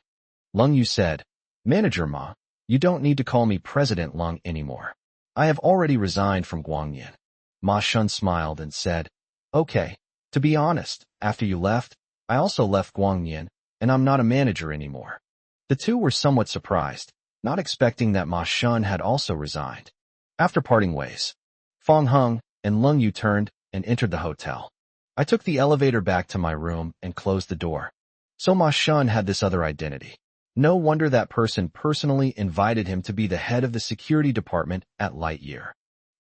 Lung Yu said, Manager Ma, you don't need to call me President Lung anymore. I have already resigned from Guangyan. Ma Shun smiled and said, Okay, to be honest, after you left, I also left Guangyan, and I'm not a manager anymore. The two were somewhat surprised, not expecting that Ma Shun had also resigned. After parting ways, Fong Hung and Lung Yu turned and entered the hotel. I took the elevator back to my room and closed the door. So Ma Shun had this other identity. No wonder that person personally invited him to be the head of the security department at Lightyear.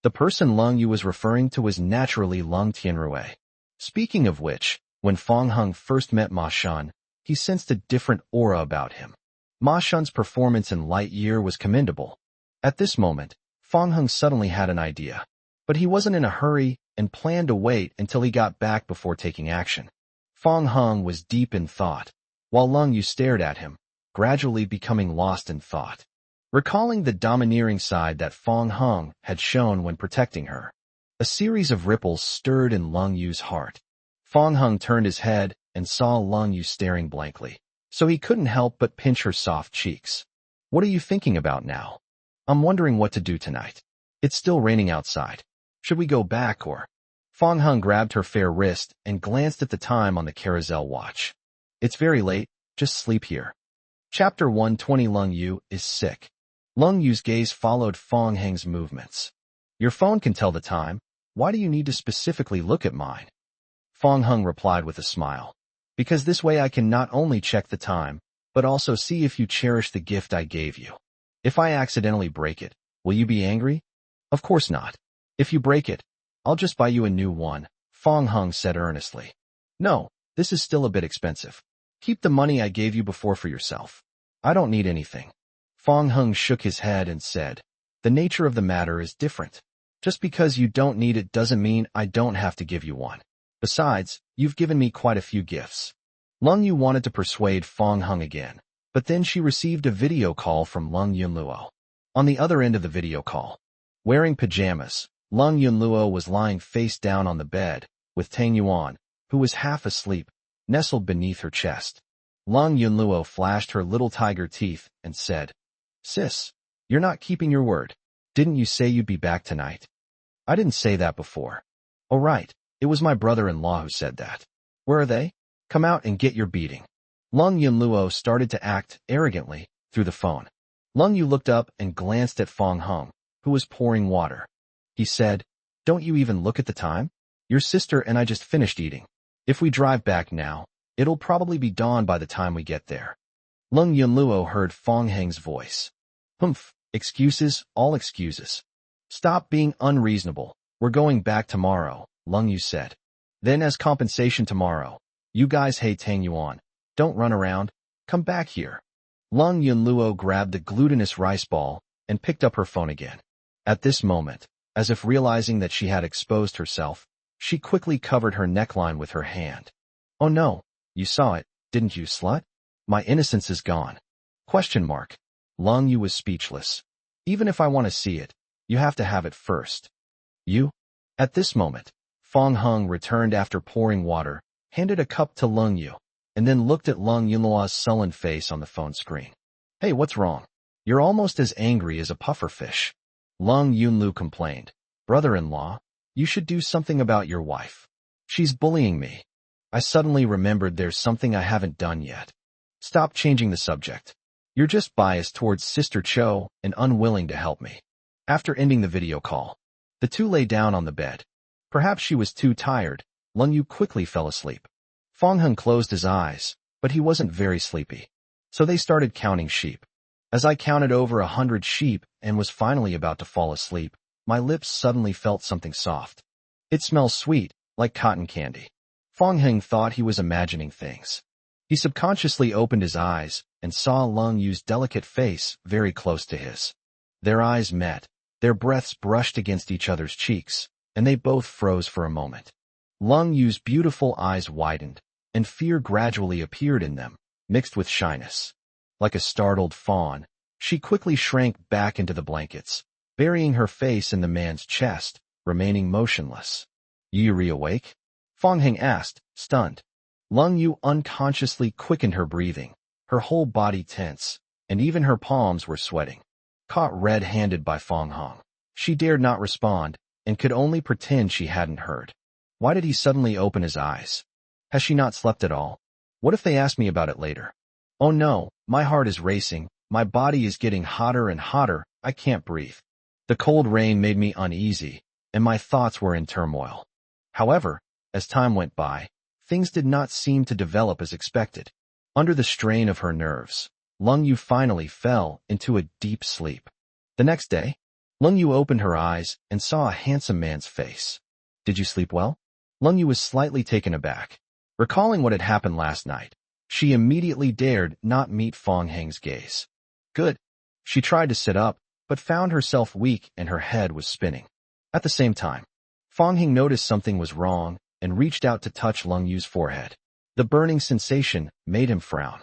The person Lung Yu was referring to was naturally Lung Tianrui. Speaking of which, when Fong Hung first met Ma Shun, he sensed a different aura about him. Ma Shun's performance in Lightyear was commendable. At this moment, Fong Hung suddenly had an idea. But he wasn't in a hurry and planned to wait until he got back before taking action. Fong Hung was deep in thought, while Lung Yu stared at him, gradually becoming lost in thought. Recalling the domineering side that Fong Hung had shown when protecting her, A series of ripples stirred in Lung Yu's heart. Fong Hung turned his head and saw Lung Yu staring blankly, so he couldn't help but pinch her soft cheeks. What are you thinking about now? I'm wondering what to do tonight. It's still raining outside. Should we go back or? Fong Hung grabbed her fair wrist and glanced at the time on the carousel watch. It's very late, just sleep here. Chapter 120. Lung Yu is sick. Lung Yu's gaze followed Fong Hung's movements. Your phone can tell the time. Why do you need to specifically look at mine? Fong Hung replied with a smile. Because this way I can not only check the time, but also see if you cherish the gift I gave you. If I accidentally break it, will you be angry? Of course not. If you break it, I'll just buy you a new one, Fong Hung said earnestly. No, this is still a bit expensive. Keep the money I gave you before for yourself. I don't need anything. Fong Hung shook his head and said, the nature of the matter is different. Just because you don't need it doesn't mean I don't have to give you one. Besides, you've given me quite a few gifts. Lung Yu wanted to persuade Fong Hung again, but then she received a video call from Lung Yunluo. On the other end of the video call, wearing pajamas, Lung Yunluo was lying face down on the bed, with Tang Yuan, who was half asleep, nestled beneath her chest. Lung Yunluo flashed her little tiger teeth and said, Sis, you're not keeping your word. Didn't you say you'd be back tonight? I didn't say that before. Oh right, it was my brother-in-law who said that. Where are they? Come out and get your beating. Lung Yunluo started to act arrogantly through the phone. Lung Yu looked up and glanced at Fong Hung, who was pouring water. He said, Don't you even look at the time? Your sister and I just finished eating. If we drive back now, it'll probably be dawn by the time we get there. Lung Yunluo heard Fong Hung's voice. Humph, excuses, all excuses. Stop being unreasonable. We're going back tomorrow, Lung Yu said. Then as compensation tomorrow, you guys hate Tang Yuan. Don't run around. Come back here. Lung Yunluo grabbed the glutinous rice ball and picked up her phone again. At this moment, as if realizing that she had exposed herself, she quickly covered her neckline with her hand. Oh no, you saw it, didn't you, slut? My innocence is gone. Question mark. Lung Yu was speechless. Even if I want to see it, you have to have it first. You? At this moment, Fong Hung returned after pouring water, handed a cup to Lung Yu, and then looked at Lung Yunluo's sullen face on the phone screen. Hey, what's wrong? You're almost as angry as a pufferfish. Lung Yunlu complained. Brother-in-law, you should do something about your wife. She's bullying me. I suddenly remembered there's something I haven't done yet. Stop changing the subject. You're just biased towards Sister Cho and unwilling to help me. After ending the video call, the two lay down on the bed. Perhaps she was too tired. Lung Yu quickly fell asleep. Fong Hung closed his eyes, but he wasn't very sleepy. So they started counting sheep. As I counted over 100 sheep and was finally about to fall asleep, my lips suddenly felt something soft. It smells sweet, like cotton candy. Fong Hung thought he was imagining things. He subconsciously opened his eyes and saw Lung Yu's delicate face very close to his. Their eyes met, their breaths brushed against each other's cheeks, and they both froze for a moment. Lung Yu's beautiful eyes widened, and fear gradually appeared in them, mixed with shyness. Like a startled fawn, she quickly shrank back into the blankets, burying her face in the man's chest, remaining motionless. You reawake? Fong Hung asked, stunned. Lung Yu unconsciously quickened her breathing, her whole body tense, and even her palms were sweating. Caught red-handed by Fong Hung, she dared not respond, and could only pretend she hadn't heard. Why did he suddenly open his eyes? Has she not slept at all? What if they ask me about it later? Oh no, my heart is racing, my body is getting hotter and hotter, I can't breathe. The cold rain made me uneasy, and my thoughts were in turmoil. However, as time went by, things did not seem to develop as expected. Under the strain of her nerves, Lung Yu finally fell into a deep sleep. The next day, Lung Yu opened her eyes and saw a handsome man's face. Did you sleep well? Lung Yu was slightly taken aback. Recalling what had happened last night, she immediately dared not meet Fong Hung's gaze. Good. She tried to sit up, but found herself weak and her head was spinning. At the same time, Fong Hung noticed something was wrong and reached out to touch Lung Yu's forehead. The burning sensation made him frown.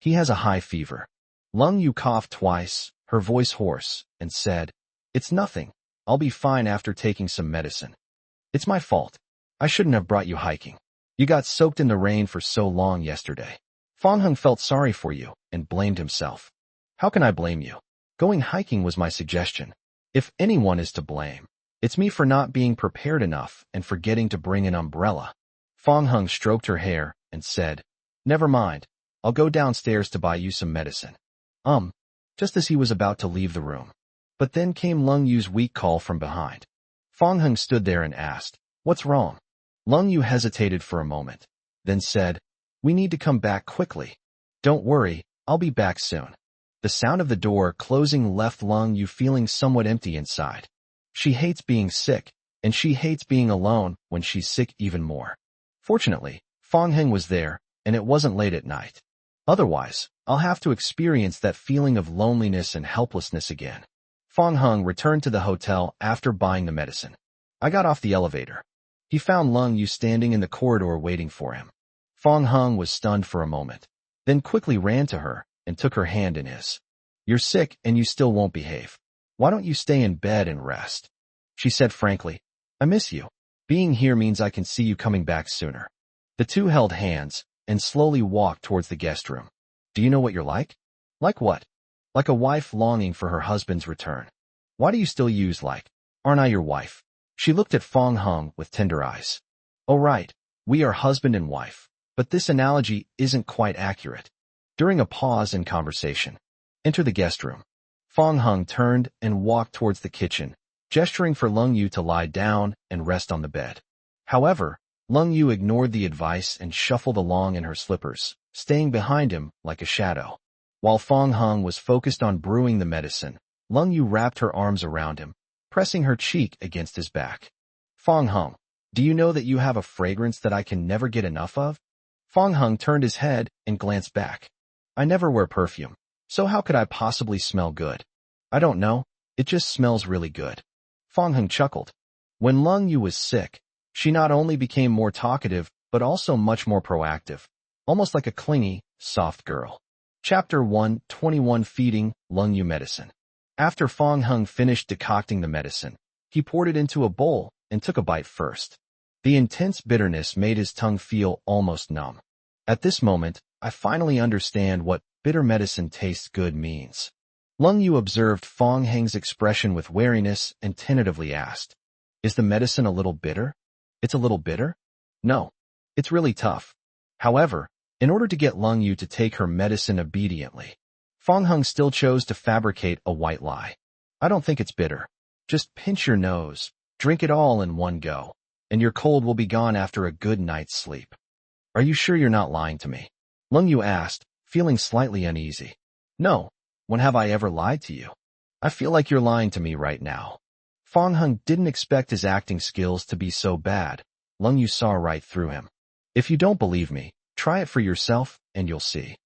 He has a high fever. Lung Yu coughed twice, her voice hoarse, and said, It's nothing. I'll be fine after taking some medicine. It's my fault. I shouldn't have brought you hiking. You got soaked in the rain for so long yesterday. Fang Heng felt sorry for you and blamed himself. How can I blame you? Going hiking was my suggestion. If anyone is to blame, it's me for not being prepared enough and forgetting to bring an umbrella. Fang Heng stroked her hair and said, Never mind. I'll go downstairs to buy you some medicine. Just as he was about to leave the room. But then came Lung Yu's weak call from behind. Fang Heng stood there and asked, What's wrong? Lung Yu hesitated for a moment, then said, We need to come back quickly. Don't worry, I'll be back soon. The sound of the door closing left Lung Yu feeling somewhat empty inside. She hates being sick, and she hates being alone when she's sick even more. Fortunately, Fang Heng was there, and it wasn't late at night. Otherwise, I'll have to experience that feeling of loneliness and helplessness again. Fang Heng returned to the hotel after buying the medicine. I got off the elevator. He found Lung Yu standing in the corridor waiting for him. Fang Heng was stunned for a moment, then quickly ran to her and took her hand in his. You're sick and you still won't behave. Why don't you stay in bed and rest? She said frankly, I miss you. Being here means I can see you coming back sooner. The two held hands and slowly walked towards the guest room. Do you know what you're like? Like what? Like a wife longing for her husband's return. Why do you still use like, aren't I your wife? She looked at Fang Heng with tender eyes. Oh right, we are husband and wife, but this analogy isn't quite accurate. During a pause in conversation, enter the guest room. Fang Heng turned and walked towards the kitchen, gesturing for Lung Yu to lie down and rest on the bed. However, Lung Yu ignored the advice and shuffled along in her slippers, staying behind him like a shadow. While Fang Heng was focused on brewing the medicine, Lung Yu wrapped her arms around him, pressing her cheek against his back. Fang Heng, do you know that you have a fragrance that I can never get enough of? Fang Heng turned his head and glanced back. I never wear perfume, so how could I possibly smell good? I don't know, it just smells really good. Fang Heng chuckled. When Lung Yu was sick, she not only became more talkative, but also much more proactive, almost like a clingy, soft girl. Chapter 121 Feeding Lung Yu Medicine. After Fang Heng finished decocting the medicine, he poured it into a bowl and took a bite first. The intense bitterness made his tongue feel almost numb. At this moment, I finally understand what bitter medicine tastes good means. Lung Yu observed Fang Heng's expression with wariness and tentatively asked, Is the medicine a little bitter? It's a little bitter? No. It's really tough. However, in order to get Lung Yu to take her medicine obediently, Fang Heng still chose to fabricate a white lie. I don't think it's bitter. Just pinch your nose, drink it all in one go, and your cold will be gone after a good night's sleep. Are you sure you're not lying to me? Lung Yu asked, feeling slightly uneasy. No. When have I ever lied to you? I feel like you're lying to me right now. Fang Heng didn't expect his acting skills to be so bad. Lung Yu saw right through him. If you don't believe me, try it for yourself and you'll see.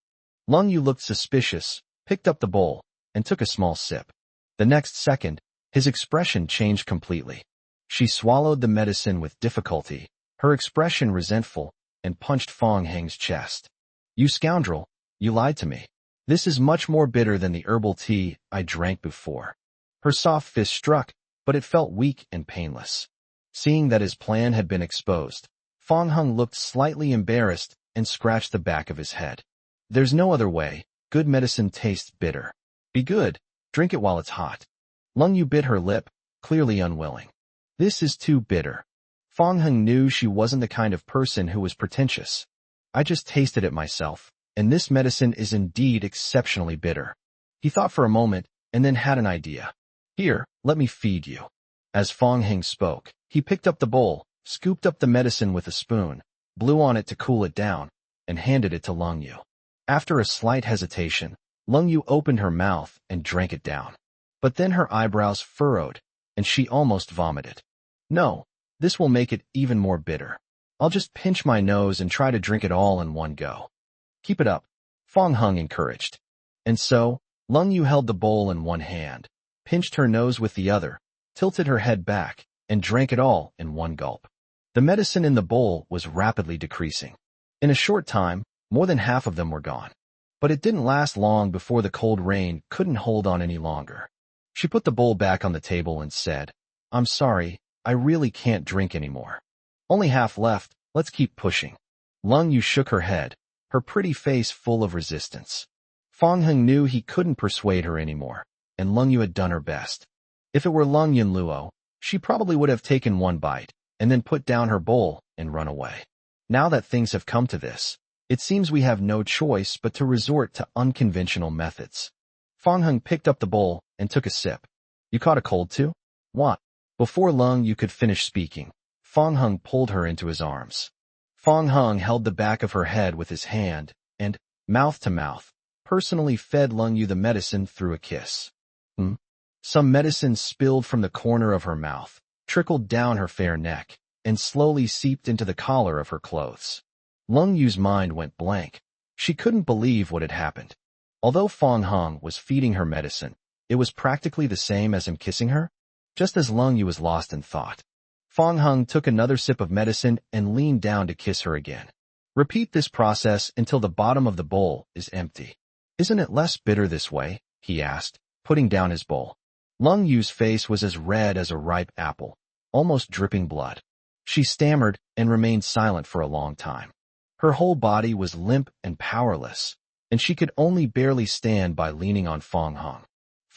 Lung Yu looked suspicious, picked up the bowl, and took a small sip. The next second, his expression changed completely. She swallowed the medicine with difficulty, her expression resentful, and punched Fang Heng's chest. You scoundrel, you lied to me. This is much more bitter than the herbal tea I drank before. Her soft fist struck, but it felt weak and painless. Seeing that his plan had been exposed, Fang Heng looked slightly embarrassed and scratched the back of his head. There's no other way. Good medicine tastes bitter. Be good. Drink it while it's hot. Lung Yu bit her lip, clearly unwilling. This is too bitter. Fang Heng knew she wasn't the kind of person who was pretentious. I just tasted it myself, and this medicine is indeed exceptionally bitter. He thought for a moment, and then had an idea. Here, let me feed you. As Fang Heng spoke, he picked up the bowl, scooped up the medicine with a spoon, blew on it to cool it down, and handed it to Lung Yu. After a slight hesitation, Lung Yu opened her mouth and drank it down. But then her eyebrows furrowed, and she almost vomited. No, this will make it even more bitter. I'll just pinch my nose and try to drink it all in one go. Keep it up, Fang Heng encouraged. And so, Lung Yu held the bowl in one hand, pinched her nose with the other, tilted her head back, and drank it all in one gulp. The medicine in the bowl was rapidly decreasing. In a short time, more than half of them were gone. But it didn't last long before the cold rain couldn't hold on any longer. She put the bowl back on the table and said, I'm sorry, I really can't drink anymore. Only half left, let's keep pushing. Lung Yu shook her head, her pretty face full of resistance. Fang Heng knew he couldn't persuade her anymore, and Lung Yu had done her best. If it were Lung Yunluo, she probably would have taken one bite, and then put down her bowl and run away. Now that things have come to this, it seems we have no choice but to resort to unconventional methods. Fang Heng picked up the bowl and took a sip. You caught a cold too? What? Before Lung Yu could finish speaking, Fang Heng pulled her into his arms. Fang Heng held the back of her head with his hand and, mouth to mouth, personally fed Lung Yu the medicine through a kiss. Some medicine spilled from the corner of her mouth, trickled down her fair neck, and slowly seeped into the collar of her clothes. Lung Yu's mind went blank. She couldn't believe what had happened. Although Fang Heng was feeding her medicine, it was practically the same as him kissing her. Just as Lung Yu was lost in thought, Fang Heng took another sip of medicine and leaned down to kiss her again. Repeat this process until the bottom of the bowl is empty. Isn't it less bitter this way? He asked, putting down his bowl. Lung Yu's face was as red as a ripe apple, almost dripping blood. She stammered and remained silent for a long time. Her whole body was limp and powerless, and she could only barely stand by leaning on Fang Heng.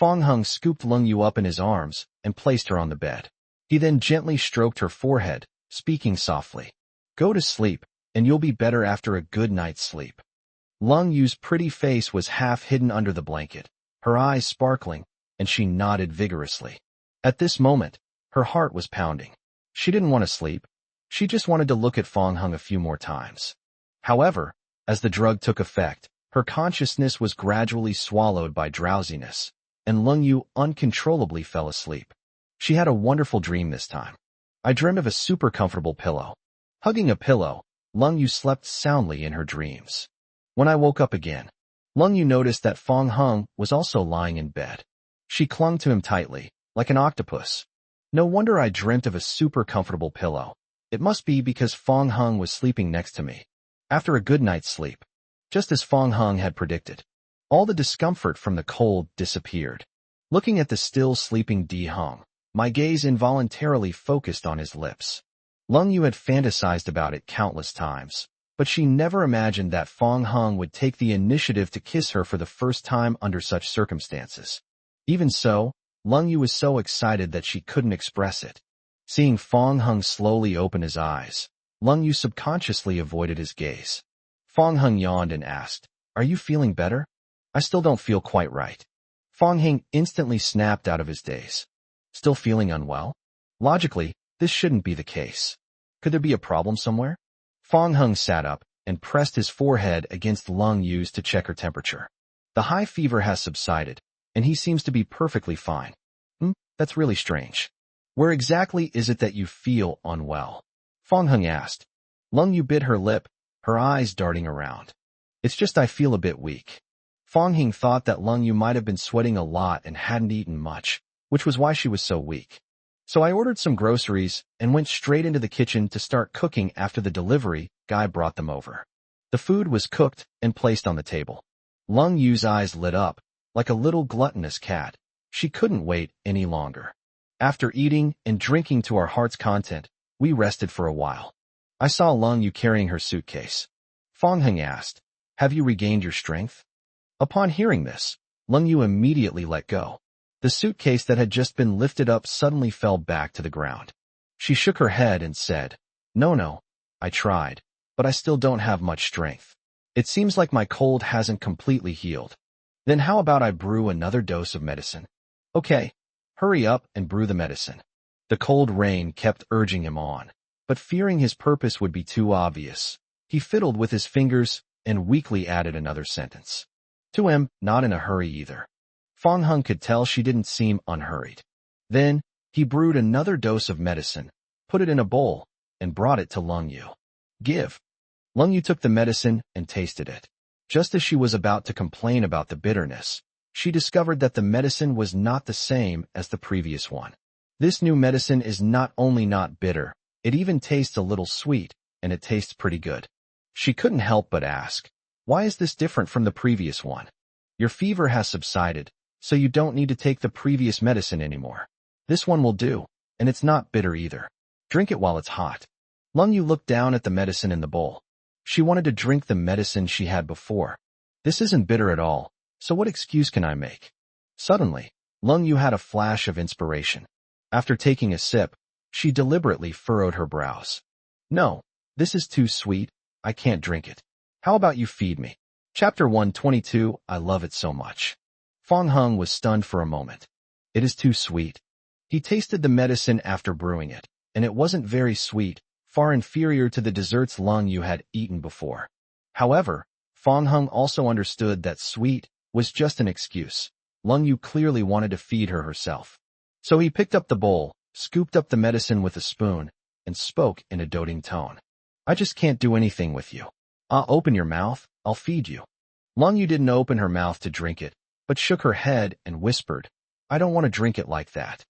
Fang Heng scooped Lung Yu up in his arms and placed her on the bed. He then gently stroked her forehead, speaking softly. Go to sleep, and you'll be better after a good night's sleep. Lung Yu's pretty face was half hidden under the blanket, her eyes sparkling, and she nodded vigorously. At this moment, her heart was pounding. She didn't want to sleep. She just wanted to look at Fang Heng a few more times. However, as the drug took effect, her consciousness was gradually swallowed by drowsiness, and Lung Yu uncontrollably fell asleep. She had a wonderful dream this time. I dreamed of a super comfortable pillow. Hugging a pillow, Lung Yu slept soundly in her dreams. When I woke up again, Lung Yu noticed that Fang Heng was also lying in bed. She clung to him tightly, like an octopus. No wonder I dreamt of a super comfortable pillow. It must be because Fang Heng was sleeping next to me. After a good night's sleep, just as Fang Heng had predicted, all the discomfort from the cold disappeared. Looking at the still sleeping Di Heng, my gaze involuntarily focused on his lips. Lung Yu had fantasized about it countless times, but she never imagined that Fang Heng would take the initiative to kiss her for the first time under such circumstances. Even so, Lung Yu was so excited that she couldn't express it. Seeing Fang Heng slowly open his eyes, Lung Yu subconsciously avoided his gaze. Fang Heng yawned and asked, Are you feeling better? I still don't feel quite right. Fang Heng instantly snapped out of his daze. Still feeling unwell? Logically, this shouldn't be the case. Could there be a problem somewhere? Fang Heng sat up and pressed his forehead against Lung Yu's to check her temperature. The high fever has subsided, and he seems to be perfectly fine. That's really strange. Where exactly is it that you feel unwell? Fang Heng asked. Lung Yu bit her lip, her eyes darting around. It's just I feel a bit weak. Fang Heng thought that Lung Yu might have been sweating a lot and hadn't eaten much, which was why she was so weak. So I ordered some groceries and went straight into the kitchen to start cooking after the delivery guy brought them over. The food was cooked and placed on the table. Lung Yu's eyes lit up, like a little gluttonous cat. She couldn't wait any longer. After eating and drinking to our heart's content, we rested for a while. I saw Lung Yu carrying her suitcase. Fang Heng asked, Have you regained your strength? Upon hearing this, Lung Yu immediately let go. The suitcase that had just been lifted up suddenly fell back to the ground. She shook her head and said, No, I tried, but I still don't have much strength. It seems like my cold hasn't completely healed. Then how about I brew another dose of medicine? Okay, hurry up and brew the medicine. The cold rain kept urging him on, but fearing his purpose would be too obvious, he fiddled with his fingers and weakly added another sentence. To him, not in a hurry either. Fang Heng could tell she didn't seem unhurried. Then, he brewed another dose of medicine, put it in a bowl, and brought it to Lung Yu. Give. Lung Yu took the medicine and tasted it. Just as she was about to complain about the bitterness, she discovered that the medicine was not the same as the previous one. This new medicine is not only not bitter, it even tastes a little sweet, and it tastes pretty good. She couldn't help but ask, Why is this different from the previous one? Your fever has subsided, so you don't need to take the previous medicine anymore. This one will do, and it's not bitter either. Drink it while it's hot. Lung Yu looked down at the medicine in the bowl. She wanted to drink the medicine she had before. This isn't bitter at all, so what excuse can I make? Suddenly, Lung Yu had a flash of inspiration. After taking a sip, she deliberately furrowed her brows. No, this is too sweet, I can't drink it. How about you feed me? Chapter 122, I love it so much. Fong Hung was stunned for a moment. It is too sweet. He tasted the medicine after brewing it, and it wasn't very sweet, far inferior to the desserts Lung Yu had eaten before. However, Fong Hung also understood that sweet was just an excuse. Lung Yu clearly wanted to feed her herself. So he picked up the bowl, scooped up the medicine with a spoon, and spoke in a doting tone. I just can't do anything with you. Open your mouth, I'll feed you. Lung Yu didn't open her mouth to drink it, but shook her head and whispered, I don't want to drink it like that.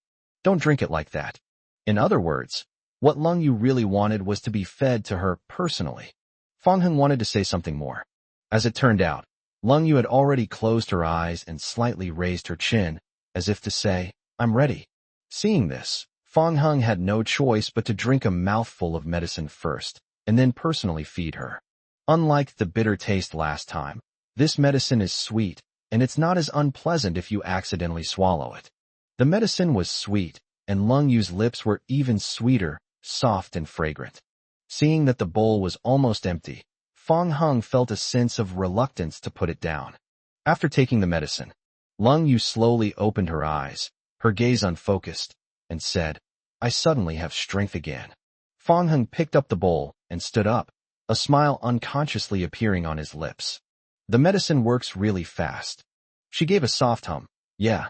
Don't drink it like that. In other words, what Lung Yu really wanted was to be fed to her personally. Fong Hung wanted to say something more. As it turned out, Lung Yu had already closed her eyes and slightly raised her chin, as if to say, I'm ready. Seeing this, Fong Hung had no choice but to drink a mouthful of medicine first, and then personally feed her. Unlike the bitter taste last time, this medicine is sweet, and it's not as unpleasant if you accidentally swallow it. The medicine was sweet, and Lung Yu's lips were even sweeter, soft and fragrant. Seeing that the bowl was almost empty, Fong Hung felt a sense of reluctance to put it down. After taking the medicine, Lung Yu slowly opened her eyes, her gaze unfocused, and said, I suddenly have strength again. Fong Hung picked up the bowl and stood up, a smile unconsciously appearing on his lips. The medicine works really fast. She gave a soft hum. Yeah.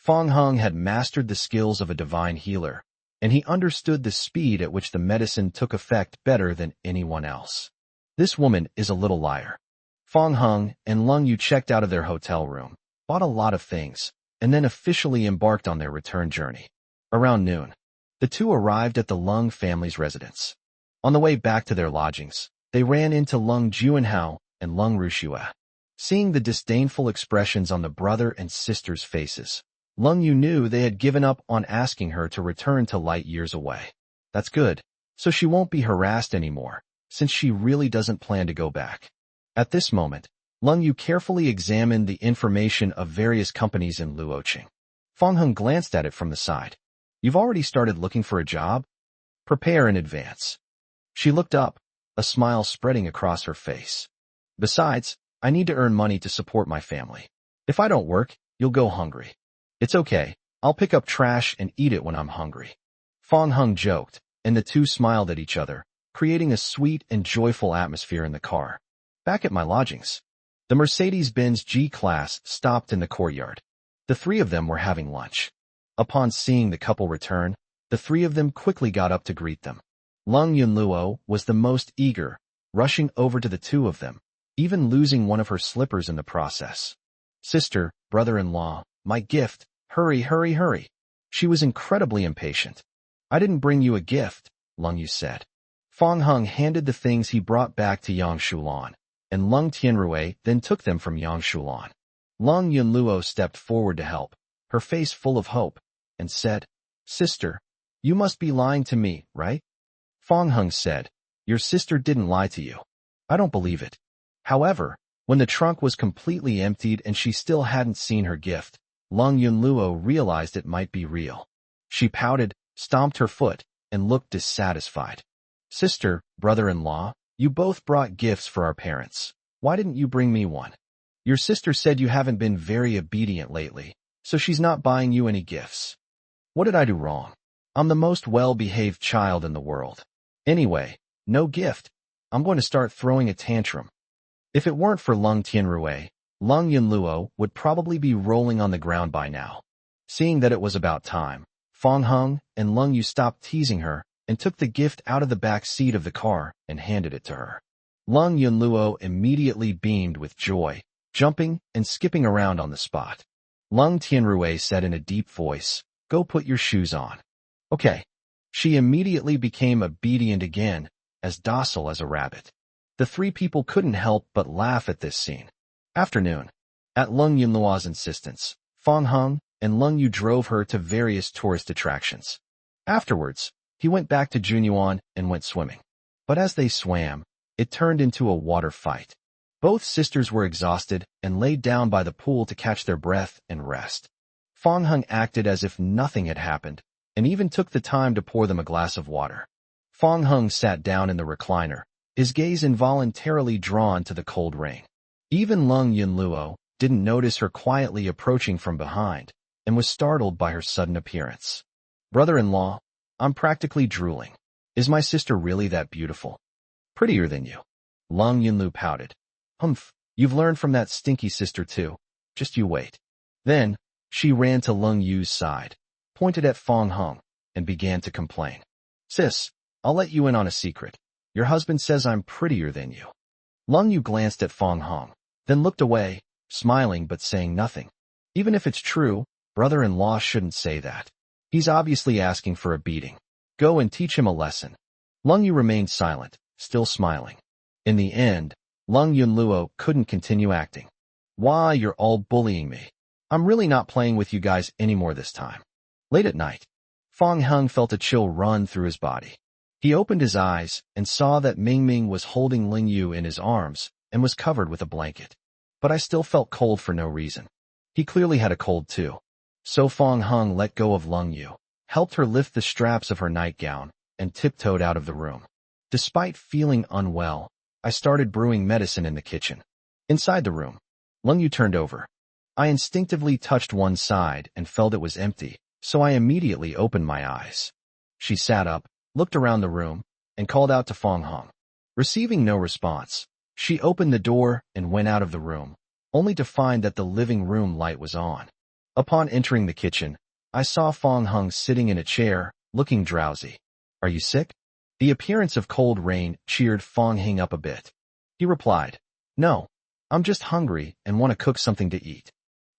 Fong Hung had mastered the skills of a divine healer, and he understood the speed at which the medicine took effect better than anyone else. This woman is a little liar. Fong Hung and Lung Yu checked out of their hotel room, bought a lot of things, and then officially embarked on their return journey. Around noon, the two arrived at the Lung family's residence. On the way back to their lodgings, they ran into Lung Juanhao and Lung Rushua. Seeing the disdainful expressions on the brother and sister's faces, Lung Yu knew they had given up on asking her to return to light years away. That's good, so she won't be harassed anymore, since she really doesn't plan to go back. At this moment, Lung Yu carefully examined the information of various companies in Luoqing. Fong Hung glanced at it from the side. You've already started looking for a job? Prepare in advance. She looked up, a smile spreading across her face. Besides, I need to earn money to support my family. If I don't work, you'll go hungry. It's okay, I'll pick up trash and eat it when I'm hungry. Fong Hung joked, and the two smiled at each other, creating a sweet and joyful atmosphere in the car. Back at my lodgings, the Mercedes-Benz G-Class stopped in the courtyard. The three of them were having lunch. Upon seeing the couple return, the three of them quickly got up to greet them. Lung Yunluo was the most eager, rushing over to the two of them, even losing one of her slippers in the process. Sister, brother-in-law, my gift, hurry, hurry, hurry. She was incredibly impatient. I didn't bring you a gift, Lung Yu said. Fong Hung handed the things he brought back to Yang Shulan, and Lung Tianrui then took them from Yang Shulan. Lung Yunluo stepped forward to help, her face full of hope, and said, Sister, you must be lying to me, right? Fong Hung said, Your sister didn't lie to you. I don't believe it. However, when the trunk was completely emptied and she still hadn't seen her gift, Lung Yunluo realized it might be real. She pouted, stomped her foot, and looked dissatisfied. Sister, brother-in-law, you both brought gifts for our parents. Why didn't you bring me one? Your sister said you haven't been very obedient lately, so she's not buying you any gifts. What did I do wrong? I'm the most well-behaved child in the world. Anyway, no gift. I'm going to start throwing a tantrum. If it weren't for Lung Tianrui, Lung Yunluo would probably be rolling on the ground by now. Seeing that it was about time, Fong Hung and Lung Yu stopped teasing her and took the gift out of the back seat of the car and handed it to her. Lung Yunluo immediately beamed with joy, jumping and skipping around on the spot. Lung Tianrui said in a deep voice, Go put your shoes on. Okay. She immediately became obedient again, as docile as a rabbit. The three people couldn't help but laugh at this scene. Afternoon. At Lung Yunluo's insistence, Fong Hung and Lung Yu drove her to various tourist attractions. Afterwards, he went back to Junyuan and went swimming. But as they swam, it turned into a water fight. Both sisters were exhausted and laid down by the pool to catch their breath and rest. Fong Hung acted as if nothing had happened, and even took the time to pour them a glass of water. Fong Hung sat down in the recliner, his gaze involuntarily drawn to the cold rain. Even Lung Yunluo didn't notice her quietly approaching from behind, and was startled by her sudden appearance. "Brother-in-law, I'm practically drooling. Is my sister really that beautiful? Prettier than you?" Lung Yunlu pouted. "Humph, you've learned from that stinky sister too. Just you wait." Then, she ran to Lung Yu's side, pointed at Fong Hung, and began to complain. "Sis, I'll let you in on a secret. Your husband says I'm prettier than you." Lung Yu glanced at Fong Hung, then looked away, smiling but saying nothing. Even if it's true, brother-in-law shouldn't say that. He's obviously asking for a beating. Go and teach him a lesson. Lung Yu remained silent, still smiling. In the end, Lung Yunluo couldn't continue acting. "Why, you're all bullying me. I'm really not playing with you guys anymore this time." Late at night, Fong Hung felt a chill run through his body. He opened his eyes and saw that Ming Ming was holding Ling Yu in his arms and was covered with a blanket. But I still felt cold for no reason. He clearly had a cold too. So Fong Hung let go of Lung Yu, helped her lift the straps of her nightgown, and tiptoed out of the room. Despite feeling unwell, I started brewing medicine in the kitchen. Inside the room, Lung Yu turned over. I instinctively touched one side and felt it was empty, so I immediately opened my eyes. She sat up, looked around the room, and called out to Fong Hung. Receiving no response, she opened the door and went out of the room, only to find that the living room light was on. Upon entering the kitchen, I saw Fong Hung sitting in a chair, looking drowsy. "Are you sick?" The appearance of cold rain cheered Fong Hung up a bit. He replied, "No, I'm just hungry and want to cook something to eat."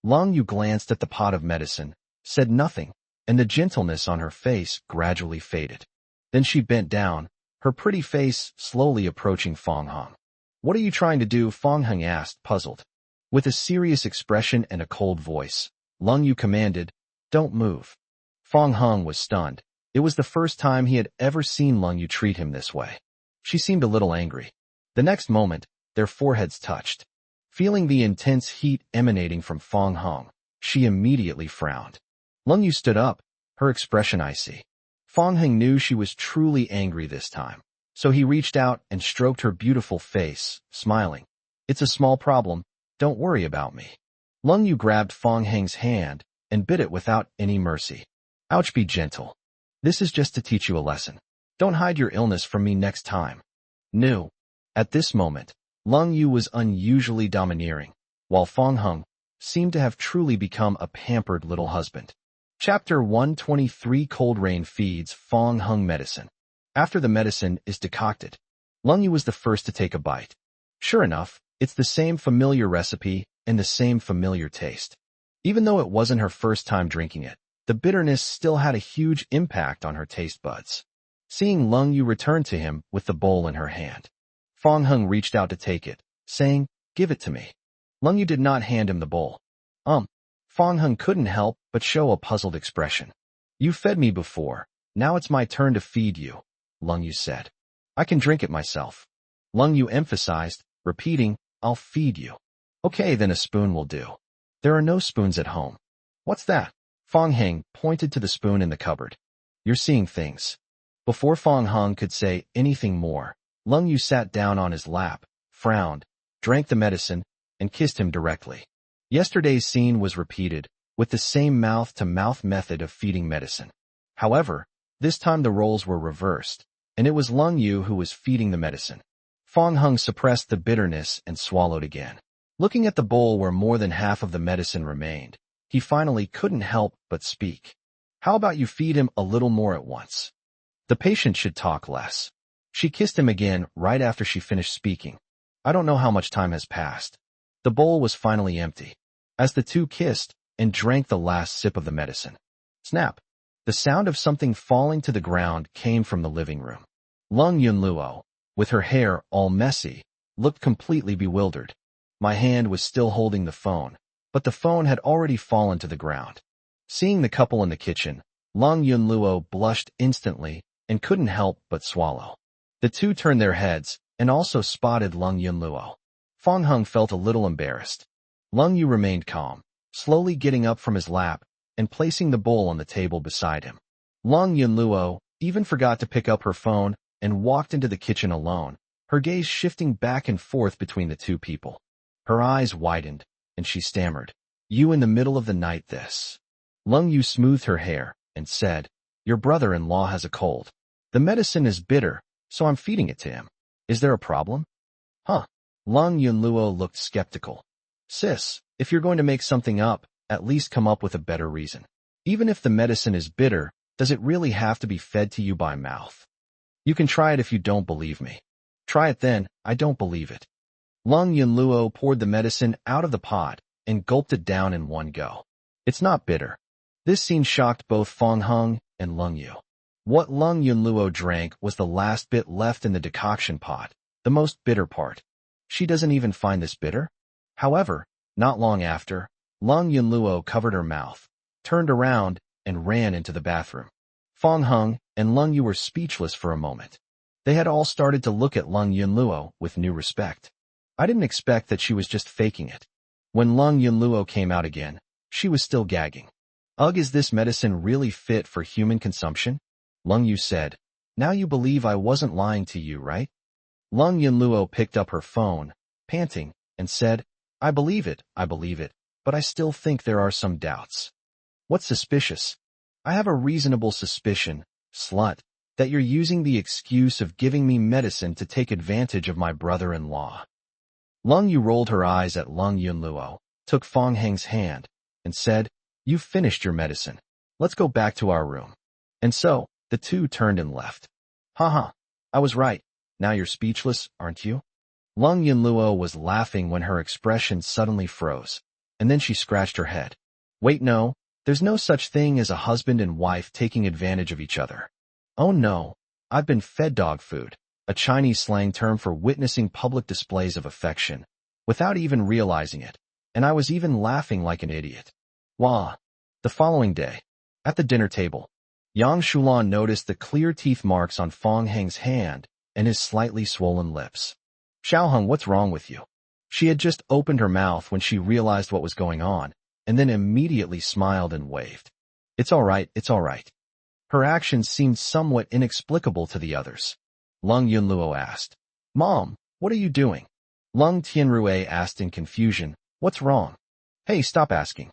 Lung Yu glanced at the pot of medicine, said nothing, and the gentleness on her face gradually faded. Then she bent down, her pretty face slowly approaching Fong Hung. "What are you trying to do?" Fong Hung asked, puzzled. With a serious expression and a cold voice, Lung Yu commanded, "Don't move." Fong Hung was stunned. It was the first time he had ever seen Lung Yu treat him this way. She seemed a little angry. The next moment, their foreheads touched. Feeling the intense heat emanating from Fong Hung, she immediately frowned. Lung Yu stood up, her expression icy. Fong Hung knew she was truly angry this time, so he reached out and stroked her beautiful face, smiling. "It's a small problem. Don't worry about me." Lung Yu grabbed Fong Hung's hand and bit it without any mercy. "Ouch, be gentle. This is just to teach you a lesson. Don't hide your illness from me next time." No. At this moment, Lung Yu was unusually domineering, while Fong Hung seemed to have truly become a pampered little husband. Chapter 123 Cold Rain feeds Fong Hung medicine. After the medicine is decocted, Lung Yu was the first to take a bite. Sure enough, it's the same familiar recipe and the same familiar taste. Even though it wasn't her first time drinking it, the bitterness still had a huge impact on her taste buds. Seeing Lung Yu return to him with the bowl in her hand, Fong Hung reached out to take it, saying, "Give it to me." Lung Yu did not hand him the bowl. Fong Hung couldn't help but show a puzzled expression. "You fed me before, now it's my turn to feed you," Lung Yu said. "I can drink it myself." Lung Yu emphasized, repeating, "I'll feed you." "Okay, then a spoon will do. There are no spoons at home." "What's that?" Fong Hung pointed to the spoon in the cupboard. "You're seeing things." Before Fong Hung could say anything more, Lung Yu sat down on his lap, frowned, drank the medicine, and kissed him directly. Yesterday's scene was repeated, with the same mouth-to-mouth method of feeding medicine. However, this time the roles were reversed, and it was Lung Yu who was feeding the medicine. Fong Hung suppressed the bitterness and swallowed again. Looking at the bowl where more than half of the medicine remained, he finally couldn't help but speak. "How about you feed him a little more at once? The patient should talk less." She kissed him again right after she finished speaking. I don't know how much time has passed. The bowl was finally empty, as the two kissed and drank the last sip of the medicine. Snap! The sound of something falling to the ground came from the living room. Lung Yunluo, with her hair all messy, looked completely bewildered. My hand was still holding the phone, but the phone had already fallen to the ground. Seeing the couple in the kitchen, Long Yunluo blushed instantly and couldn't help but swallow. The two turned their heads and also spotted Long Yunluo. Fang Heng felt a little embarrassed. Lung Yu remained calm, slowly getting up from his lap and placing the bowl on the table beside him. Long Yunluo even forgot to pick up her phone and walked into the kitchen alone, her gaze shifting back and forth between the two people. Her eyes widened, and she stammered, "You in the middle of the night this?" Lung Yu smoothed her hair and said, "Your brother-in-law has a cold. The medicine is bitter, so I'm feeding it to him. Is there a problem?" "Huh?" Lung Yunluo looked skeptical. "Sis, if you're going to make something up, at least come up with a better reason. Even if the medicine is bitter, does it really have to be fed to you by mouth? You can try it if you don't believe me." "Try it then, I don't believe it." Lung Yunluo poured the medicine out of the pot and gulped it down in one go. "It's not bitter." This scene shocked both Fang Heng and Lung Yu. What Lung Yunluo drank was the last bit left in the decoction pot, the most bitter part. She doesn't even find this bitter? However, not long after, Lung Yunluo covered her mouth, turned around, and ran into the bathroom. Fang Heng and Lung Yu were speechless for a moment. They had all started to look at Lung Yunluo with new respect. I didn't expect that she was just faking it. When Lung Yunluo came out again, she was still gagging. "Ugh, is this medicine really fit for human consumption?" Lung Yu said. "Now you believe I wasn't lying to you, right?" Lung Yunluo picked up her phone, panting, and said, I believe it, but I still think there are some doubts." "What's suspicious?" "I have a reasonable suspicion, slut, that you're using the excuse of giving me medicine to take advantage of my brother-in-law." Lung Yu rolled her eyes at Lung Yunluo, took Fang Heng's hand, and said, "You've finished your medicine. Let's go back to our room." And so, the two turned and left. "Haha, I was right. Now you're speechless, aren't you?" Lung Yunluo was laughing when her expression suddenly froze, and then she scratched her head. "Wait, no, there's no such thing as a husband and wife taking advantage of each other. Oh no, I've been fed dog food, a Chinese slang term for witnessing public displays of affection, without even realizing it, and I was even laughing like an idiot." Wah! The following day, at the dinner table, Yang Shulan noticed the clear teeth marks on Fang Heng's hand and his slightly swollen lips. "Xiaoheng, what's wrong with you?" She had just opened her mouth when she realized what was going on, and then immediately smiled and waved. It's all right. Her actions seemed somewhat inexplicable to the others. Lung Yunluo asked, "Mom, what are you doing?" Lung Tianrui asked in confusion, "What's wrong?" "Hey, stop asking.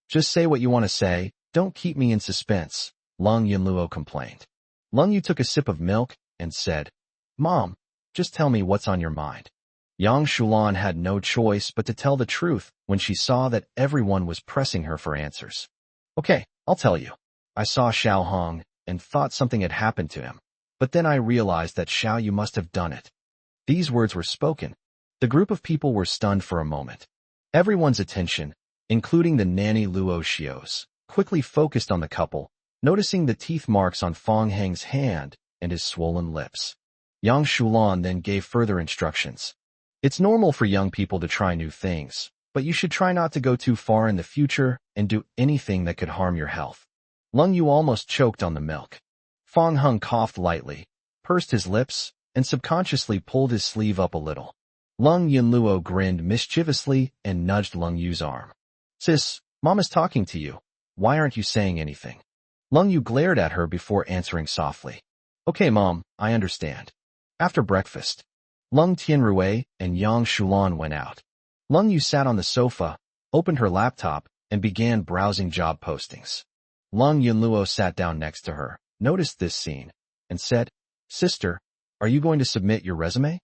Just say what you want to say, don't keep me in suspense," Lung Yunluo complained. Lung Yu took a sip of milk and said, "Mom, just tell me what's on your mind." Yang Shulan had no choice but to tell the truth when she saw that everyone was pressing her for answers. "Okay, I'll tell you. I saw Xiao Hong and thought something had happened to him, but then I realized that Xiao Yu must have done it." These words were spoken. The group of people were stunned for a moment. Everyone's attention, including the nanny Luo Xiao's, quickly focused on the couple, noticing the teeth marks on Fang Heng's hand and his swollen lips. Yang Shulan then gave further instructions. "It's normal for young people to try new things, but you should try not to go too far in the future and do anything that could harm your health." Lung Yu almost choked on the milk. Fang Heng coughed lightly, pursed his lips, and subconsciously pulled his sleeve up a little. Lung Yunluo grinned mischievously and nudged Lung Yu's arm. "Sis, Mom is talking to you. Why aren't you saying anything?" Lung Yu glared at her before answering softly. "Okay, Mom, I understand." After breakfast, Lung Tianrui and Yang Shulan went out. Lung Yu sat on the sofa, opened her laptop, and began browsing job postings. Lung Yunluo sat down next to her, noticed this scene, and said, "Sister, are you going to submit your resume?"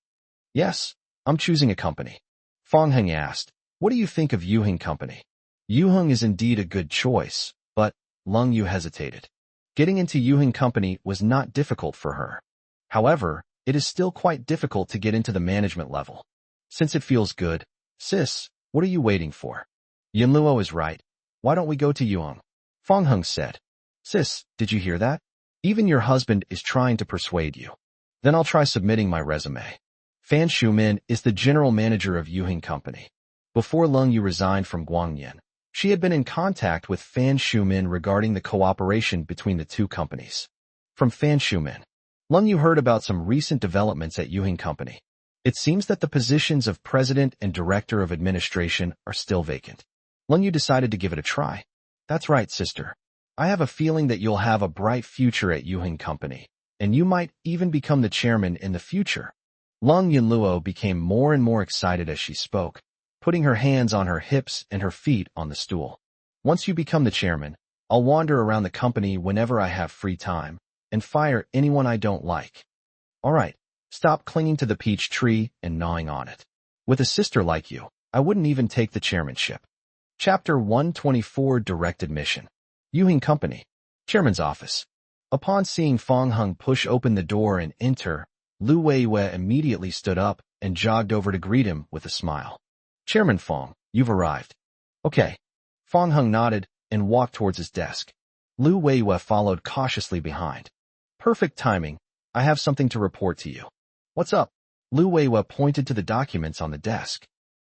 "Yes, I'm choosing a company." Fang Heng asked, "What do you think of Yuheng Company?" "Yuheng is indeed a good choice, but..." Lung Yu hesitated. Getting into Yuheng Company was not difficult for her. However, it is still quite difficult to get into the management level. "Since it feels good, sis, what are you waiting for?" "Yunluo is right. Why don't we go to Yuheng?" Fang Heng said. "Sis, did you hear that? Even your husband is trying to persuade you." "Then I'll try submitting my resume." Fan Shumin is the general manager of Yuheng Company. Before Lung Yu resigned from Guangyan, She had been in contact with Fan Shumin regarding the cooperation between the two companies. From Fan Shumin, Lung Yu heard about some recent developments at Yuhing Company. It seems that the positions of President and Director of Administration are still vacant. Lung Yu decided to give it a try. That's right, sister. I have a feeling that you'll have a bright future at Yuhing Company, and you might even become the chairman in the future. Lung Yunluo became more and more excited as she spoke, putting her hands on her hips and her feet on the stool. Once you become the chairman, I'll wander around the company whenever I have free time, and fire anyone I don't like. All right, stop clinging to the peach tree and gnawing on it. With a sister like you, I wouldn't even take the chairmanship. Chapter 124 Directed Mission. Yuhing Company. Chairman's Office. Upon seeing Fong Hung push open the door and enter, Lu Weiwei immediately stood up and jogged over to greet him with a smile. Chairman Fong, you've arrived. Okay. Fong Hung nodded and walked towards his desk. Lu Weiwei followed cautiously behind. Perfect timing. I have something to report to you. What's up? Lu Weiwei pointed to the documents on the desk.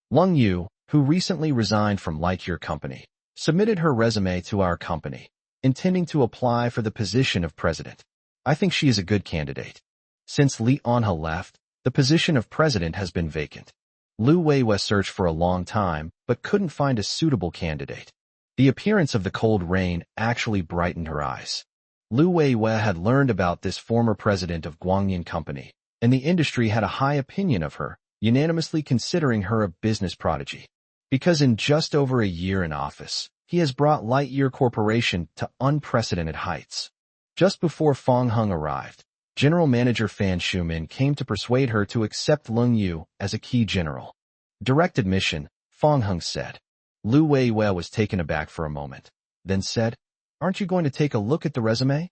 Lung Yu, who recently resigned from Lightyear Company, submitted her resume to our company, intending to apply for the position of president. I think she is a good candidate. Since Li Anhe left, the position of president has been vacant. Lu Weiwei searched for a long time, but couldn't find a suitable candidate. The appearance of the cold rain actually brightened her eyes. Lu Weiwei had learned about this former president of Guangyan Company, and the industry had a high opinion of her, unanimously considering her a business prodigy. Because in just over a year in office, he has brought Lightyear Corporation to unprecedented heights. Just before Fong Hung arrived, General Manager Fan Shumin came to persuade her to accept Lung Yu as a key general. Directed mission, Fong Hung said. Lu Weiwei was taken aback for a moment, then said, Aren't you going to take a look at the resume?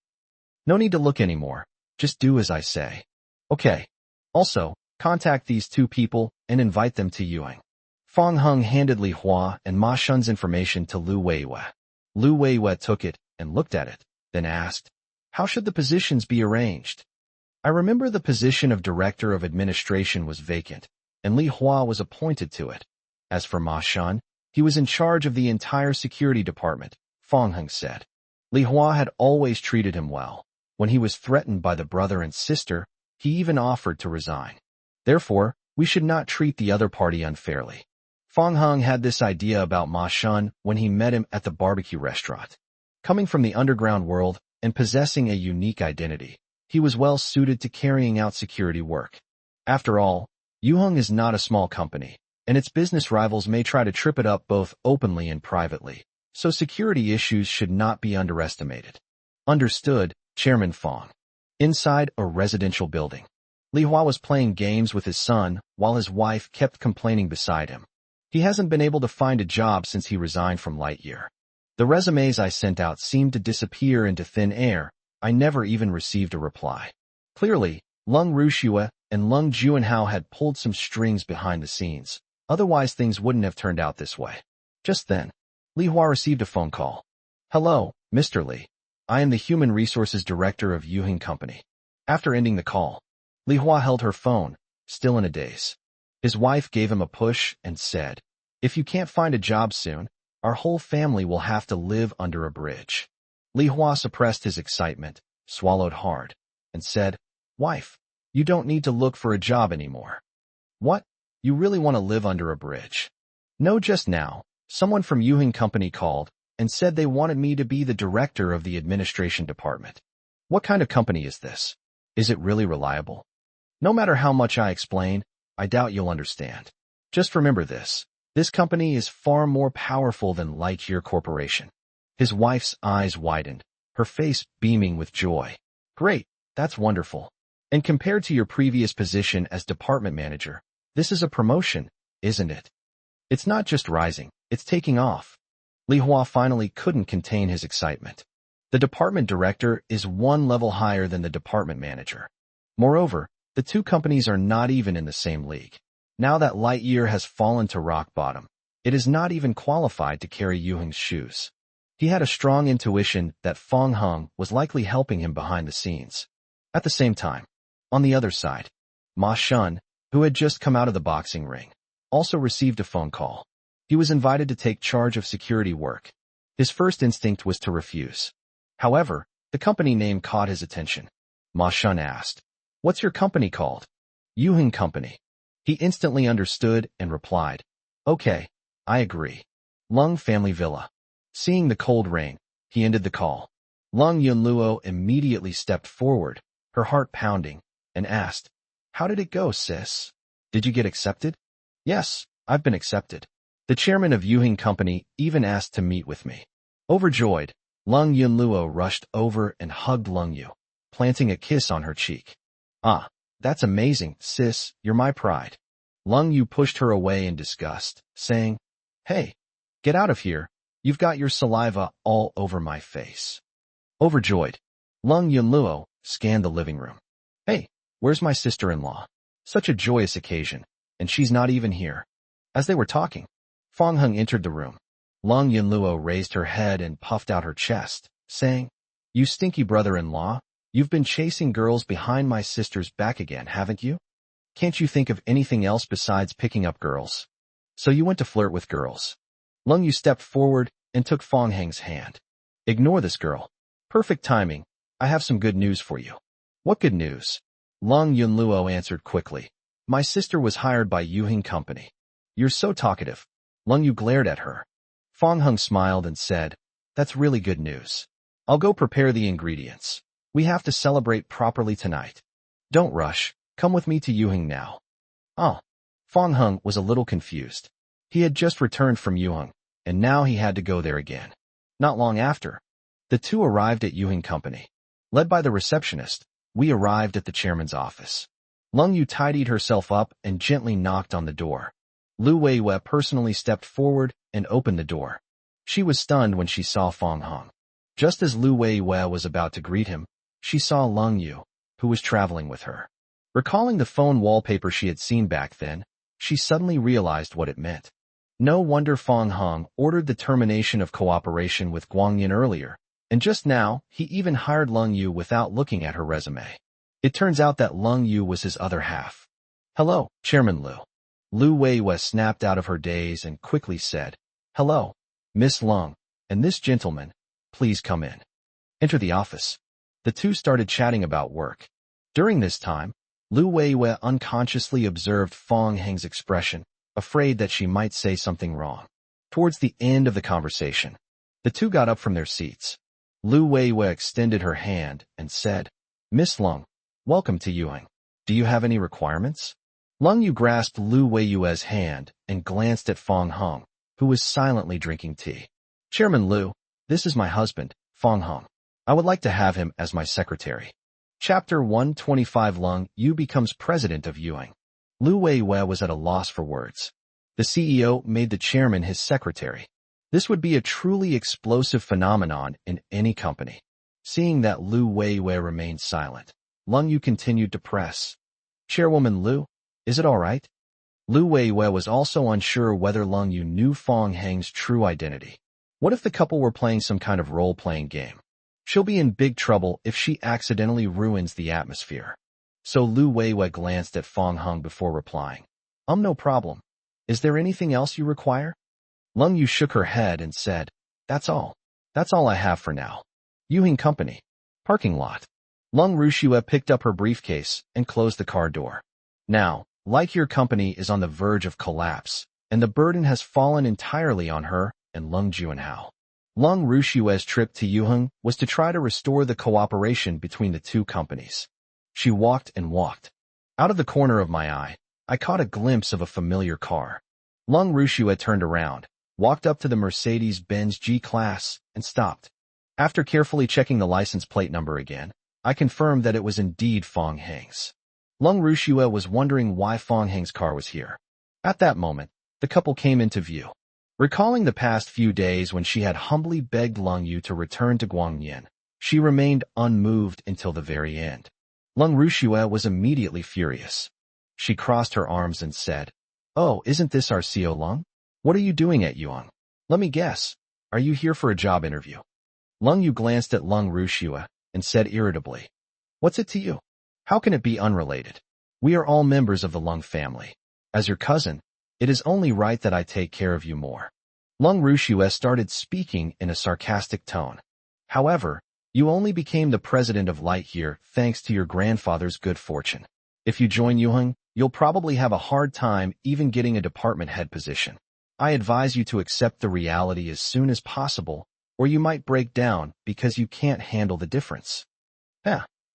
No need to look anymore. Just do as I say. Okay. Also, contact these two people and invite them to Yuhing. Fong Hung handed Li Hua and Ma Shun's information to Lu Weiwei. Lu Weiwei took it and looked at it, then asked, How should the positions be arranged? I remember the position of Director of Administration was vacant, and Li Hua was appointed to it. As for Ma Shun, he was in charge of the entire security department, Fong Hung said. Li Hua had always treated him well. When he was threatened by the brother and sister, he even offered to resign. Therefore, we should not treat the other party unfairly. Fong Hung had this idea about Ma Shun when he met him at the barbecue restaurant. Coming from the underground world and possessing a unique identity, he was well suited to carrying out security work. After all, Yuhing is not a small company, and its business rivals may try to trip it up both openly and privately, so security issues should not be underestimated. Understood, Chairman Fong. Inside a residential building, Li Hua was playing games with his son while his wife kept complaining beside him. He hasn't been able to find a job since he resigned from Lightyear. The resumes I sent out seemed to disappear into thin air. I never even received a reply. Clearly, Lung Rushue and Lung Juanhao had pulled some strings behind the scenes. Otherwise, things wouldn't have turned out this way. Just then, Li Hua received a phone call. Hello, Mr. Li. I am the Human Resources Director of Yuhing Company. After ending the call, Li Hua held her phone, still in a daze. His wife gave him a push and said, If you can't find a job soon, our whole family will have to live under a bridge. Li Hua suppressed his excitement, swallowed hard, and said, Wife, you don't need to look for a job anymore. What? You really want to live under a bridge? No, just now, someone from Yuhing Company called and said they wanted me to be the director of the administration department. What kind of company is this? Is it really reliable? No matter how much I explain, I doubt you'll understand. Just remember this. This company is far more powerful than Lightyear Corporation. His wife's eyes widened, her face beaming with joy. Great, that's wonderful. And compared to your previous position as department manager, this is a promotion, isn't it? It's not just rising, it's taking off. Li Hua finally couldn't contain his excitement. The department director is one level higher than the department manager. Moreover, the two companies are not even in the same league. Now that Lightyear has fallen to rock bottom, it is not even qualified to carry Yuhing's shoes. He had a strong intuition that Fong Hung was likely helping him behind the scenes. At the same time, on the other side, Ma Shun, who had just come out of the boxing ring, also received a phone call. He was invited to take charge of security work. His first instinct was to refuse. However, the company name caught his attention. Ma Shun asked, "What's your company called?" "Yuheng Company." He instantly understood and replied, "Okay, I agree. Lung Family Villa." Seeing the cold rain, he ended the call. Lung Yunluo immediately stepped forward, her heart pounding, and asked, "How did it go, sis? Did you get accepted?" "Yes, I've been accepted. The chairman of Yuheng Company even asked to meet with me." Overjoyed, Lung Yunluo rushed over and hugged Lung Yu, planting a kiss on her cheek. "Ah, that's amazing, sis, you're my pride." Lung Yu pushed her away in disgust, saying, "Hey, get out of here, you've got your saliva all over my face." Overjoyed, Lung Yunluo scanned the living room. "Hey, where's my sister-in-law? Such a joyous occasion, and she's not even here." As they were talking, Fang Heng entered the room. Lung Yunluo raised her head and puffed out her chest, saying, "You stinky brother-in-law, you've been chasing girls behind my sister's back again, haven't you? Can't you think of anything else besides picking up girls? So you went to flirt with girls." Lung Yu stepped forward and took Fang Heng's hand. "Ignore this girl. Perfect timing. I have some good news for you." "What good news?" Lung Yunluo answered quickly. "My sister was hired by Yuheng Company." "You're so talkative." Lung Yu glared at her. Fang Heng smiled and said, "That's really good news. I'll go prepare the ingredients. We have to celebrate properly tonight. Don't rush. Come with me to Yuheng now." "Oh." Fang Heng was a little confused. He had just returned from Yuheng, and now he had to go there again. Not long after, the two arrived at Yuheng Company. Led by the receptionist, we arrived at the chairman's office. Lung Yu tidied herself up and gently knocked on the door. Lu Weiwei personally stepped forward and opened the door. She was stunned when she saw Fang Heng. Just as Lu Weiwei was about to greet him, she saw Lung Yu, who was traveling with her. Recalling the phone wallpaper she had seen back then, she suddenly realized what it meant. No wonder Fang Heng ordered the termination of cooperation with Guangyin earlier, and just now, he even hired Lung Yu without looking at her resume. It turns out that Lung Yu was his other half. "Hello, Chairman Lu." Lu Weiwei snapped out of her daze and quickly said, "Hello, Miss Lung, and this gentleman, please come in." Enter the office. The two started chatting about work. During this time, Lu Weiwei unconsciously observed Fang Heng's expression, afraid that she might say something wrong. Towards the end of the conversation, the two got up from their seats. Lu Weiwei extended her hand and said, "Miss Lung, welcome to Yuheng. Do you have any requirements?" Lung Yu grasped Lu Weiwei's hand and glanced at Fang Heng, who was silently drinking tea. "Chairman Lu, this is my husband, Fang Heng. I would like to have him as my secretary." Chapter 125. Lung Yu becomes president of Yuheng. Lu Weiwei was at a loss for words. The CEO made the chairman his secretary. This would be a truly explosive phenomenon in any company. Seeing that Lu Weiwei remained silent, Lung Yu continued to press. "Chairwoman Lu, is it all right?" Lu Weiwei was also unsure whether Lung Yu knew Fang Heng's true identity. What if the couple were playing some kind of role-playing game? She'll be in big trouble if she accidentally ruins the atmosphere. So Lu Weiwei glanced at Fang Heng before replying. No problem. Is there anything else you require?" Lung Yu shook her head and said, "That's all. That's all I have for now." Yuheng Company. Parking lot. Lung Rushue picked up her briefcase and closed the car door. "Now, like your company is on the verge of collapse, and the burden has fallen entirely on her and Lung Juanhao. Lung Rushue's trip to Yuheng was to try to restore the cooperation between the two companies. She walked and walked. Out of the corner of my eye, I caught a glimpse of a familiar car. Lung Rushue turned around, walked up to the Mercedes-Benz G-Class, and stopped. After carefully checking the license plate number again, I confirmed that it was indeed Fang Heng's. Lung Rushue was wondering why Fang Heng's car was here. At that moment, the couple came into view. Recalling the past few days when she had humbly begged Lung Yu to return to Guangyin, she remained unmoved until the very end. Lung Rushue was immediately furious. She crossed her arms and said, "Oh, isn't this our CEO Lung? What are you doing at Yuheng? Let me guess. Are you here for a job interview?" Lung Yu glanced at Lung Rushue and said irritably, "What's it to you? How can it be unrelated? We are all members of the Lung family. As your cousin, It is only right that I take care of you more. Lung Rushue started speaking in a sarcastic tone. However, you only became the president of Lightyear thanks to your grandfather's good fortune. If you join Yuheng, you'll probably have a hard time even getting a department head position. I advise you to accept the reality as soon as possible, or you might break down because you can't handle the difference.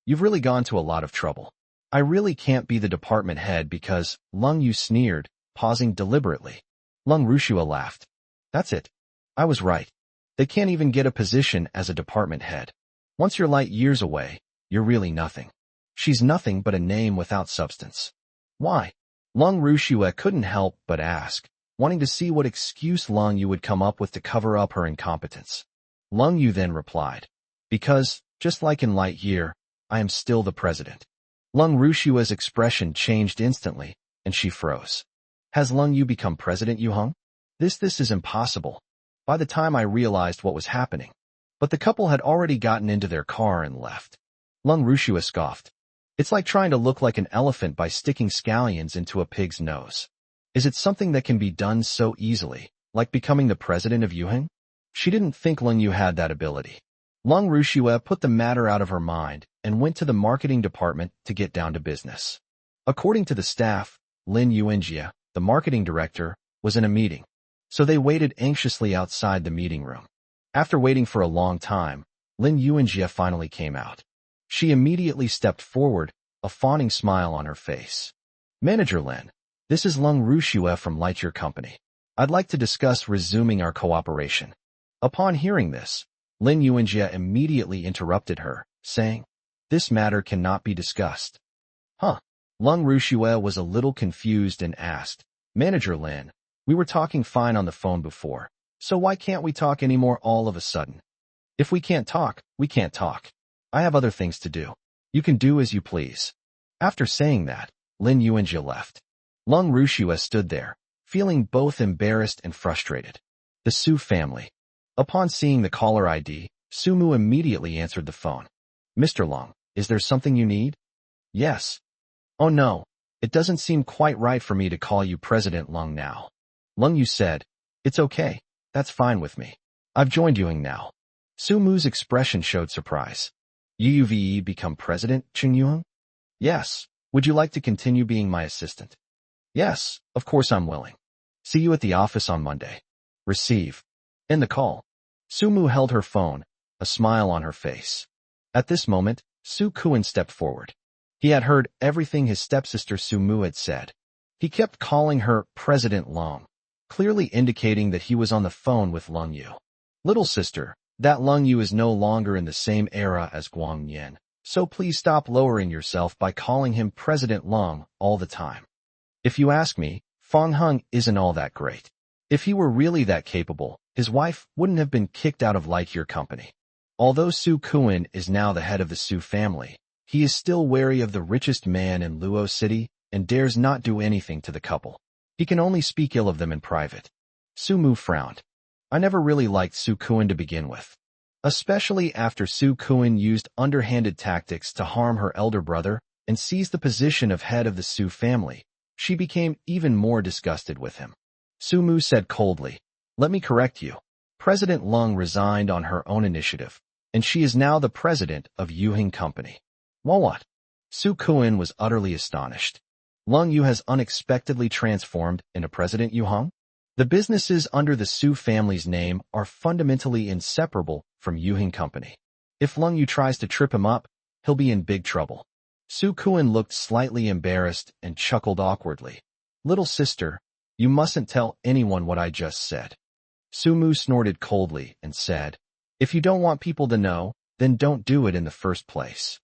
You've really gone to a lot of trouble. I really can't be the department head because, Lung Yu sneered, pausing deliberately. Lung Rushue laughed. That's it. I was right. They can't even get a position as a department head. Once you're light years away, you're really nothing. She's nothing but a name without substance. Why? Lung Rushue couldn't help but ask, wanting to see what excuse Lung Yu would come up with to cover up her incompetence. Lung Yu then replied, because, just like in Lightyear, I am still the president. Lung Rushue's expression changed instantly, and she froze. Has Lung Yu become President Yuheng? This is impossible. By the time I realized what was happening. But the couple had already gotten into their car and left. Lung Rushue scoffed. It's like trying to look like an elephant by sticking scallions into a pig's nose. Is it something that can be done so easily, like becoming the president of Yuheng? She didn't think Lung Yu had that ability. Lung Rushue put the matter out of her mind and went to the marketing department to get down to business. According to the staff, Lin Yuanjia, the marketing director, was in a meeting, so they waited anxiously outside the meeting room. After waiting for a long time, Lin Yuanjia finally came out. She immediately stepped forward, a fawning smile on her face. Manager Lin, this is Lung Rushue from Lightyear Company. I'd like to discuss resuming our cooperation. Upon hearing this, Lin Yuanjia immediately interrupted her, saying, this matter cannot be discussed. Lung Rushue was a little confused and asked, Manager Lin, we were talking fine on the phone before, so why can't we talk anymore all of a sudden? If we can't talk, we can't talk. I have other things to do. You can do as you please. After saying that, Lin Yuanjia left. Lung Rushue stood there, feeling both embarrassed and frustrated. The Su family. Upon seeing the caller ID, Sumu immediately answered the phone. Mr. Lung, is there something you need? Yes. Oh no, it doesn't seem quite right for me to call you President Lung now. Lung Yu said, it's okay, that's fine with me. I've joined Yuheng now. Sumu's expression showed surprise. You've become President, Cheng Yuheng? Yes. Would you like to continue being my assistant? Yes, of course I'm willing. See you at the office on Monday. Receive. End the call. Sumu held her phone, a smile on her face. At this moment, Su Kuan stepped forward. He had heard everything his stepsister Sumu had said. He kept calling her President Lung, clearly indicating that he was on the phone with Lung Yu. Little sister, that Lung Yu is no longer in the same era as Guang Yin, so please stop lowering yourself by calling him President Lung all the time. If you ask me, Fang Heng isn't all that great. If he were really that capable, his wife wouldn't have been kicked out of Lightyear Company. Although Su Kuan is now the head of the Su family, he is still wary of the richest man in Luo City and dares not do anything to the couple. He can only speak ill of them in private. Sumu frowned. I never really liked Su Kuan to begin with. Especially after Su Kuan used underhanded tactics to harm her elder brother and seized the position of head of the Su family, she became even more disgusted with him. Sumu said coldly, let me correct you. President Lung resigned on her own initiative, and she is now the president of Yuheng Company. Well, what? Su Kuan was utterly astonished. Lung Yu has unexpectedly transformed into President Yuheng? The businesses under the Su family's name are fundamentally inseparable from Yuheng Company. If Lung Yu tries to trip him up, he'll be in big trouble. Su Kuan looked slightly embarrassed and chuckled awkwardly. Little sister, you mustn't tell anyone what I just said. Sumu snorted coldly and said, if you don't want people to know, then don't do it in the first place.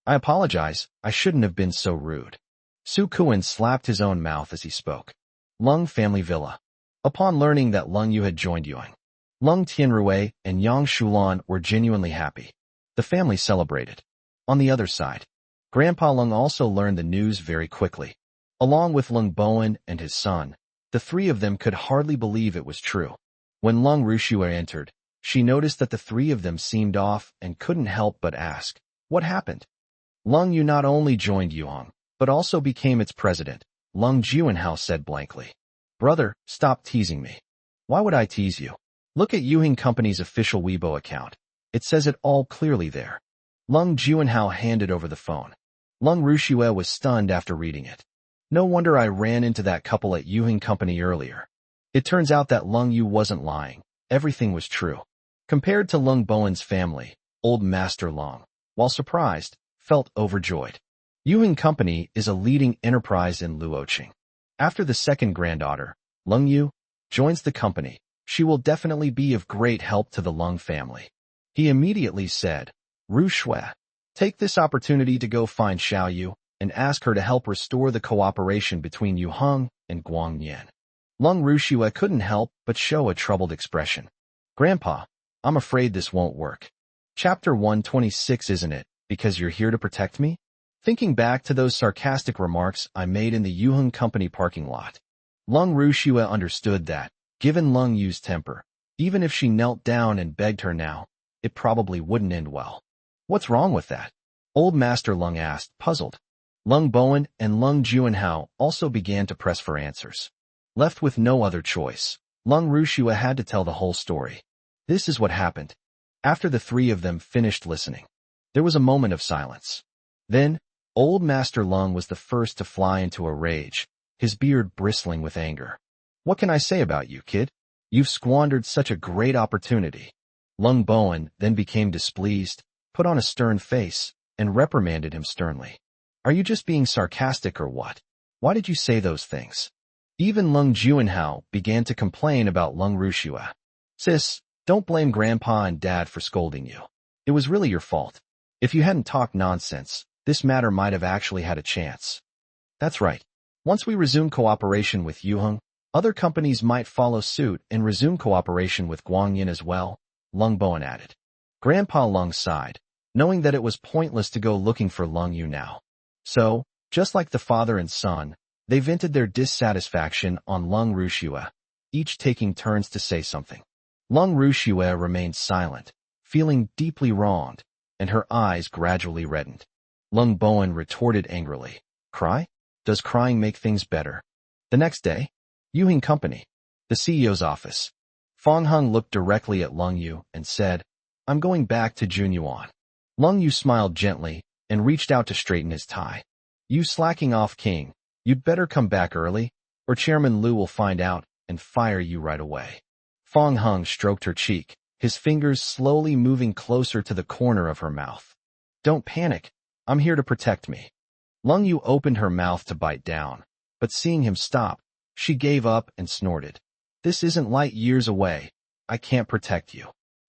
I apologize, I shouldn't have been so rude. Su Kuan slapped his own mouth as he spoke. Lung Family Villa. Upon learning that Lung Yu had joined Yuheng, Lung Tianrui and Yang Shulan were genuinely happy. The family celebrated. On the other side, Grandpa Lung also learned the news very quickly. Along with Lung Bowen and his son, the three of them could hardly believe it was true. When Lung Rushue entered, she noticed that the three of them seemed off and couldn't help but ask, what happened? Lung Yu not only joined Yuheng, but also became its president, Lung Juanhao said blankly. Brother, stop teasing me. Why would I tease you? Look at Yuhing Company's official Weibo account. It says it all clearly there. Lung Juanhao handed over the phone. Lung Rushue was stunned after reading it. No wonder I ran into that couple at Yuhing Company earlier. It turns out that Lung Yu wasn't lying. Everything was true. Compared to Lung Bowen's family, old Master Lung, while surprised, felt overjoyed. Yuhing Company is a leading enterprise in Luoqing. After the second granddaughter, Lung Yu, joins the company, she will definitely be of great help to the Lung family. He immediately said, Ru Shui, take this opportunity to go find Xiao Yu and ask her to help restore the cooperation between Yu Heng and Guang Yan. Lung Rushue couldn't help but show a troubled expression. Grandpa, I'm afraid this won't work. Chapter 126, isn't it, because you're here to protect me? Thinking back to those sarcastic remarks I made in the Yuheng Company parking lot, Lung Rushue understood that, given Lung Yu's temper, even if she knelt down and begged her now, it probably wouldn't end well. What's wrong with that? Old Master Lung asked, puzzled. Lung Bowen and Lung Juanhao also began to press for answers. Left with no other choice, Lung Rushue had to tell the whole story. This is what happened. After the three of them finished listening, there was a moment of silence. Then, Old Master Lung was the first to fly into a rage, his beard bristling with anger. What can I say about you, kid? You've squandered such a great opportunity. Lung Bowen then became displeased, put on a stern face, and reprimanded him sternly. Are you just being sarcastic or what? Why did you say those things? Even Lung Juanhao began to complain about Lung Rushue. Sis, don't blame Grandpa and Dad for scolding you. It was really your fault. If you hadn't talked nonsense, this matter might have actually had a chance. That's right. Once we resume cooperation with Yuheng, other companies might follow suit and resume cooperation with Guangyin as well, Lung Bowen added. Grandpa Lung sighed, knowing that it was pointless to go looking for Lung Yu now. So, just like the father and son, they vented their dissatisfaction on Lung Rushue, each taking turns to say something. Lung Rushue remained silent, feeling deeply wronged, and her eyes gradually reddened. Lung Bowen retorted angrily, Cry? Does crying make things better? The next day, Yuheng Company, the CEO's office. Fong Heng looked directly at Lung Yu and said, I'm going back to Junyuan. Lung Yu smiled gently and reached out to straighten his tie. You slacking off, King. You'd better come back early, or Chairman Liu will find out and fire you right away. Fong Heng stroked her cheek, his fingers slowly moving closer to the corner of her mouth. Don't panic. I'm here to protect me. Lung Yu opened her mouth to bite down, but seeing him stop, she gave up and snorted. This isn't light years away. I can't protect you.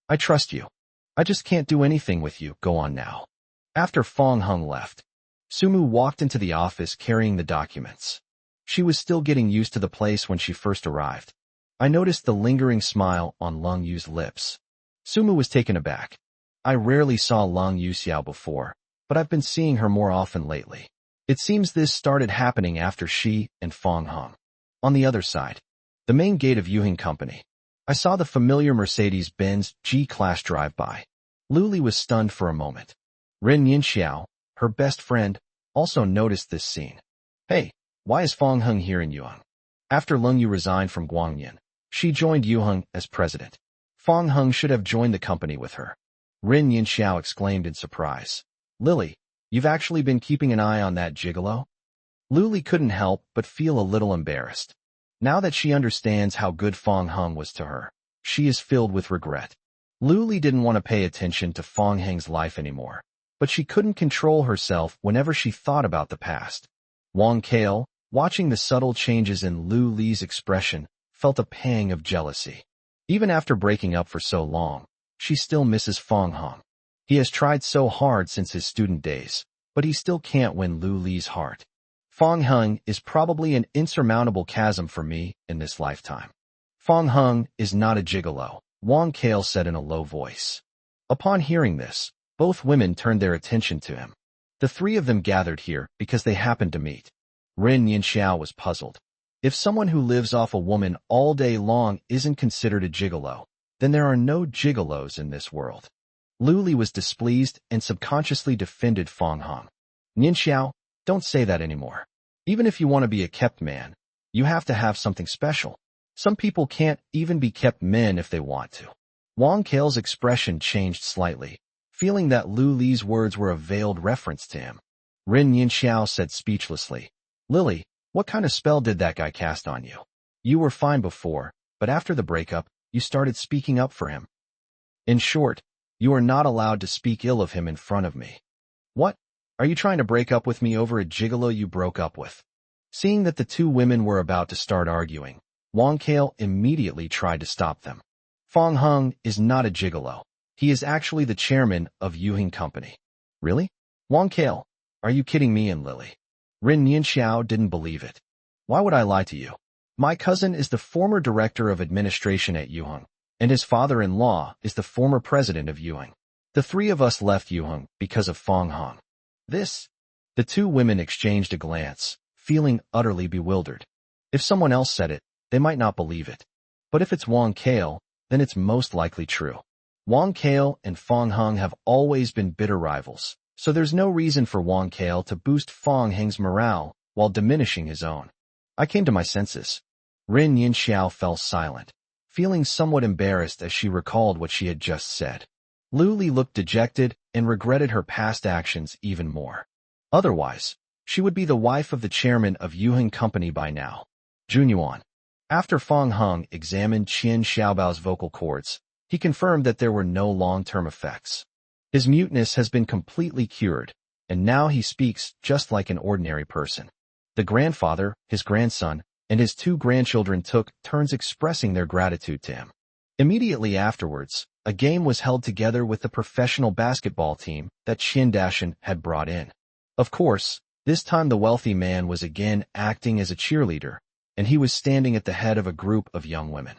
I trust you. I just can't do anything with you. Go on now. After Fong Heng left, Sumu walked into the office carrying the documents. She was still getting used to the place when she first arrived. I noticed the lingering smile on Lung Yu's lips. Sumu was taken aback. I rarely saw Lung Yuxiao before, but I've been seeing her more often lately. It seems this started happening after she and Fong Heng. On the other side, the main gate of Yuheng Company, I saw the familiar Mercedes-Benz G-Class drive by. Luli was stunned for a moment. Ren Yinxiao, her best friend, also noticed this scene. Hey, why is Fong Heng here in Yuheng? After Lung Yu resigned from Guangyin, she joined Yuheng as president. Fong Heng should have joined the company with her. Ren Yinxiao exclaimed in surprise. Lily, you've actually been keeping an eye on that gigolo? Luli couldn't help but feel a little embarrassed. Now that she understands how good Fong Heng was to her, she is filled with regret. Luli didn't want to pay attention to Fong Heng's life anymore, but she couldn't control herself whenever she thought about the past. Wang Kale, watching the subtle changes in Lu Li's expression, felt a pang of jealousy. Even after breaking up for so long, she still misses Fong Heng. He has tried so hard since his student days, but he still can't win Lu Li's heart. Fong Heng is probably an insurmountable chasm for me in this lifetime. Fong Heng is not a gigolo, Wang Kale said in a low voice. Upon hearing this, both women turned their attention to him. The three of them gathered here because they happened to meet. Ren Yinxiao was puzzled. If someone who lives off a woman all day long isn't considered a gigolo, then there are no gigolos in this world. Luli was displeased and subconsciously defended Fong Heng. Yinxiao, don't say that anymore. Even if you want to be a kept man, You have to have something special. Some people can't even be kept men if they want to. Wang Kale's expression changed slightly, feeling that Lu Li's words were a veiled reference to him. Rin Yinxiao said speechlessly, Lily, what kind of spell did that guy cast on you? You were fine before, but after the breakup, you started speaking up for him. In short, you are not allowed to speak ill of him in front of me. What? Are you trying to break up with me over a gigolo you broke up with? Seeing that the two women were about to start arguing, Wang Kale immediately tried to stop them. Fong Hung is not a gigolo. He is actually the chairman of Yuheng Company. Really? Wang Kale, are you kidding me and Lily? Rin Yinxiao didn't believe it. Why would I lie to you? My cousin is the former director of administration at Yuheng, and his father-in-law is the former president of Yuheng. The three of us left Yuheng because of Fong Hung. The two women exchanged a glance, feeling utterly bewildered. If someone else said it, they might not believe it. But if it's Wang Kale, then it's most likely true. Wang Kale and Fong Hung have always been bitter rivals, so there's no reason for Wang Kale to boost Fong Hung's morale while diminishing his own. I came to my senses. Rin Yinxiao fell silent, feeling somewhat embarrassed as she recalled what she had just said. Lu Li looked dejected and regretted her past actions even more. Otherwise, she would be the wife of the chairman of Yuheng Company by now. Junyuan. After Fong Hung examined Qian Xiaobao's vocal cords, he confirmed that there were no long-term effects. His muteness has been completely cured, and now he speaks just like an ordinary person. The grandfather, his grandson, and his two grandchildren took turns expressing their gratitude to him. Immediately afterwards, a game was held together with the professional basketball team that Qian Dashan had brought in. Of course, this time the wealthy man was again acting as a cheerleader, and he was standing at the head of a group of young women.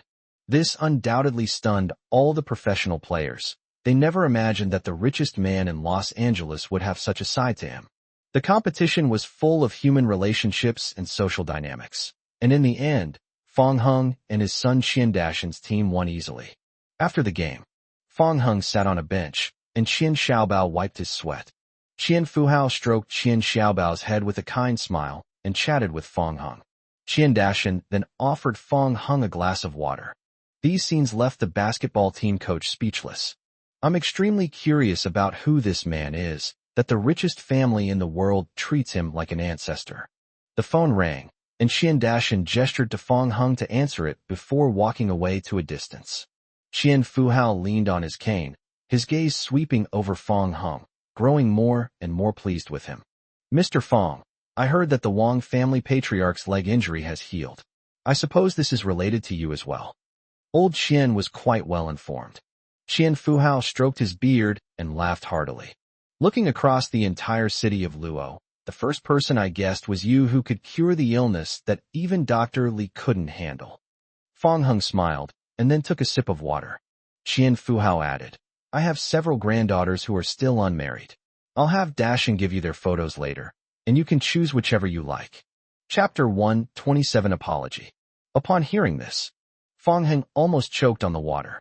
This undoubtedly stunned all the professional players. They never imagined that the richest man in Los Angeles would have such a side to him. The competition was full of human relationships and social dynamics, and in the end, Fong Hung and his son Qian Dashan's team won easily. After the game, Fong Hung sat on a bench, and Qian Xiaobao wiped his sweat. Qian Fuhao stroked Qian Xiaobao's head with a kind smile and chatted with Fong Hung. Qian Dashan then offered Fong Hung a glass of water. These scenes left the basketball team coach speechless. I'm extremely curious about who this man is, that the richest family in the world treats him like an ancestor. The phone rang, and Qian Dashan gestured to Fong Hung to answer it before walking away to a distance. Qian Fuhao leaned on his cane, his gaze sweeping over Fong Hung, growing more and more pleased with him. Mr. Fong, I heard that the Wang family patriarch's leg injury has healed. I suppose this is related to you as well. Old Qian was quite well informed. Qian Fuhao stroked his beard and laughed heartily. Looking across the entire city of Luo, the first person I guessed was you who could cure the illness that even Dr. Li couldn't handle. Fong Hung smiled, and then took a sip of water. Qian Fuhao added, I have several granddaughters who are still unmarried. I'll have Dashan give you their photos later, and you can choose whichever you like. Chapter 127 Apology. Upon hearing this, Fong Hung almost choked on the water.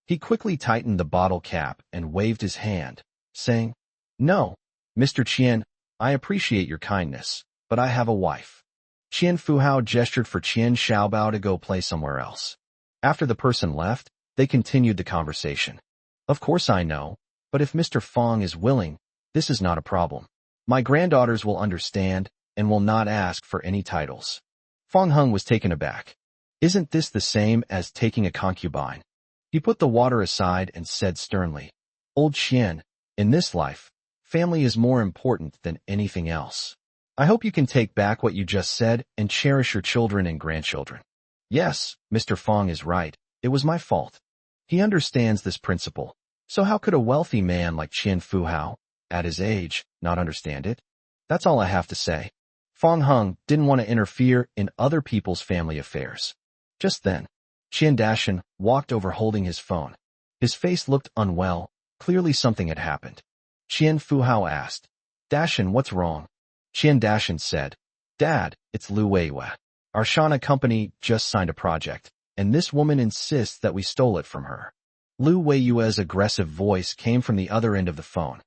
He quickly tightened the bottle cap and waved his hand, saying, No, Mr. Qian, I appreciate your kindness, but I have a wife. Qian Fuhao gestured for Qian Xiaobao to go play somewhere else. After the person left, they continued the conversation. Of course I know, but if Mr. Fong is willing, this is not a problem. My granddaughters will understand and will not ask for any titles. Fong Hung was taken aback. Isn't this the same as taking a concubine? He put the water aside and said sternly, Old Qian, in this life, family is more important than anything else. I hope you can take back what you just said and cherish your children and grandchildren. Yes, Mr. Fong is right. It was my fault. He understands this principle. So how could a wealthy man like Qian Fuhao, at his age, not understand it? That's all I have to say. Fong Hung didn't want to interfere in other people's family affairs. Just then, Qian Dashan walked over holding his phone. His face looked unwell. Clearly something had happened. Qian Fuhao asked, Dashan, what's wrong? Qian Dashan said, Dad, it's Lu Weiyue. Our Shana company just signed a project, and this woman insists that we stole it from her. Lu Weiyue's aggressive voice came from the other end of the phone.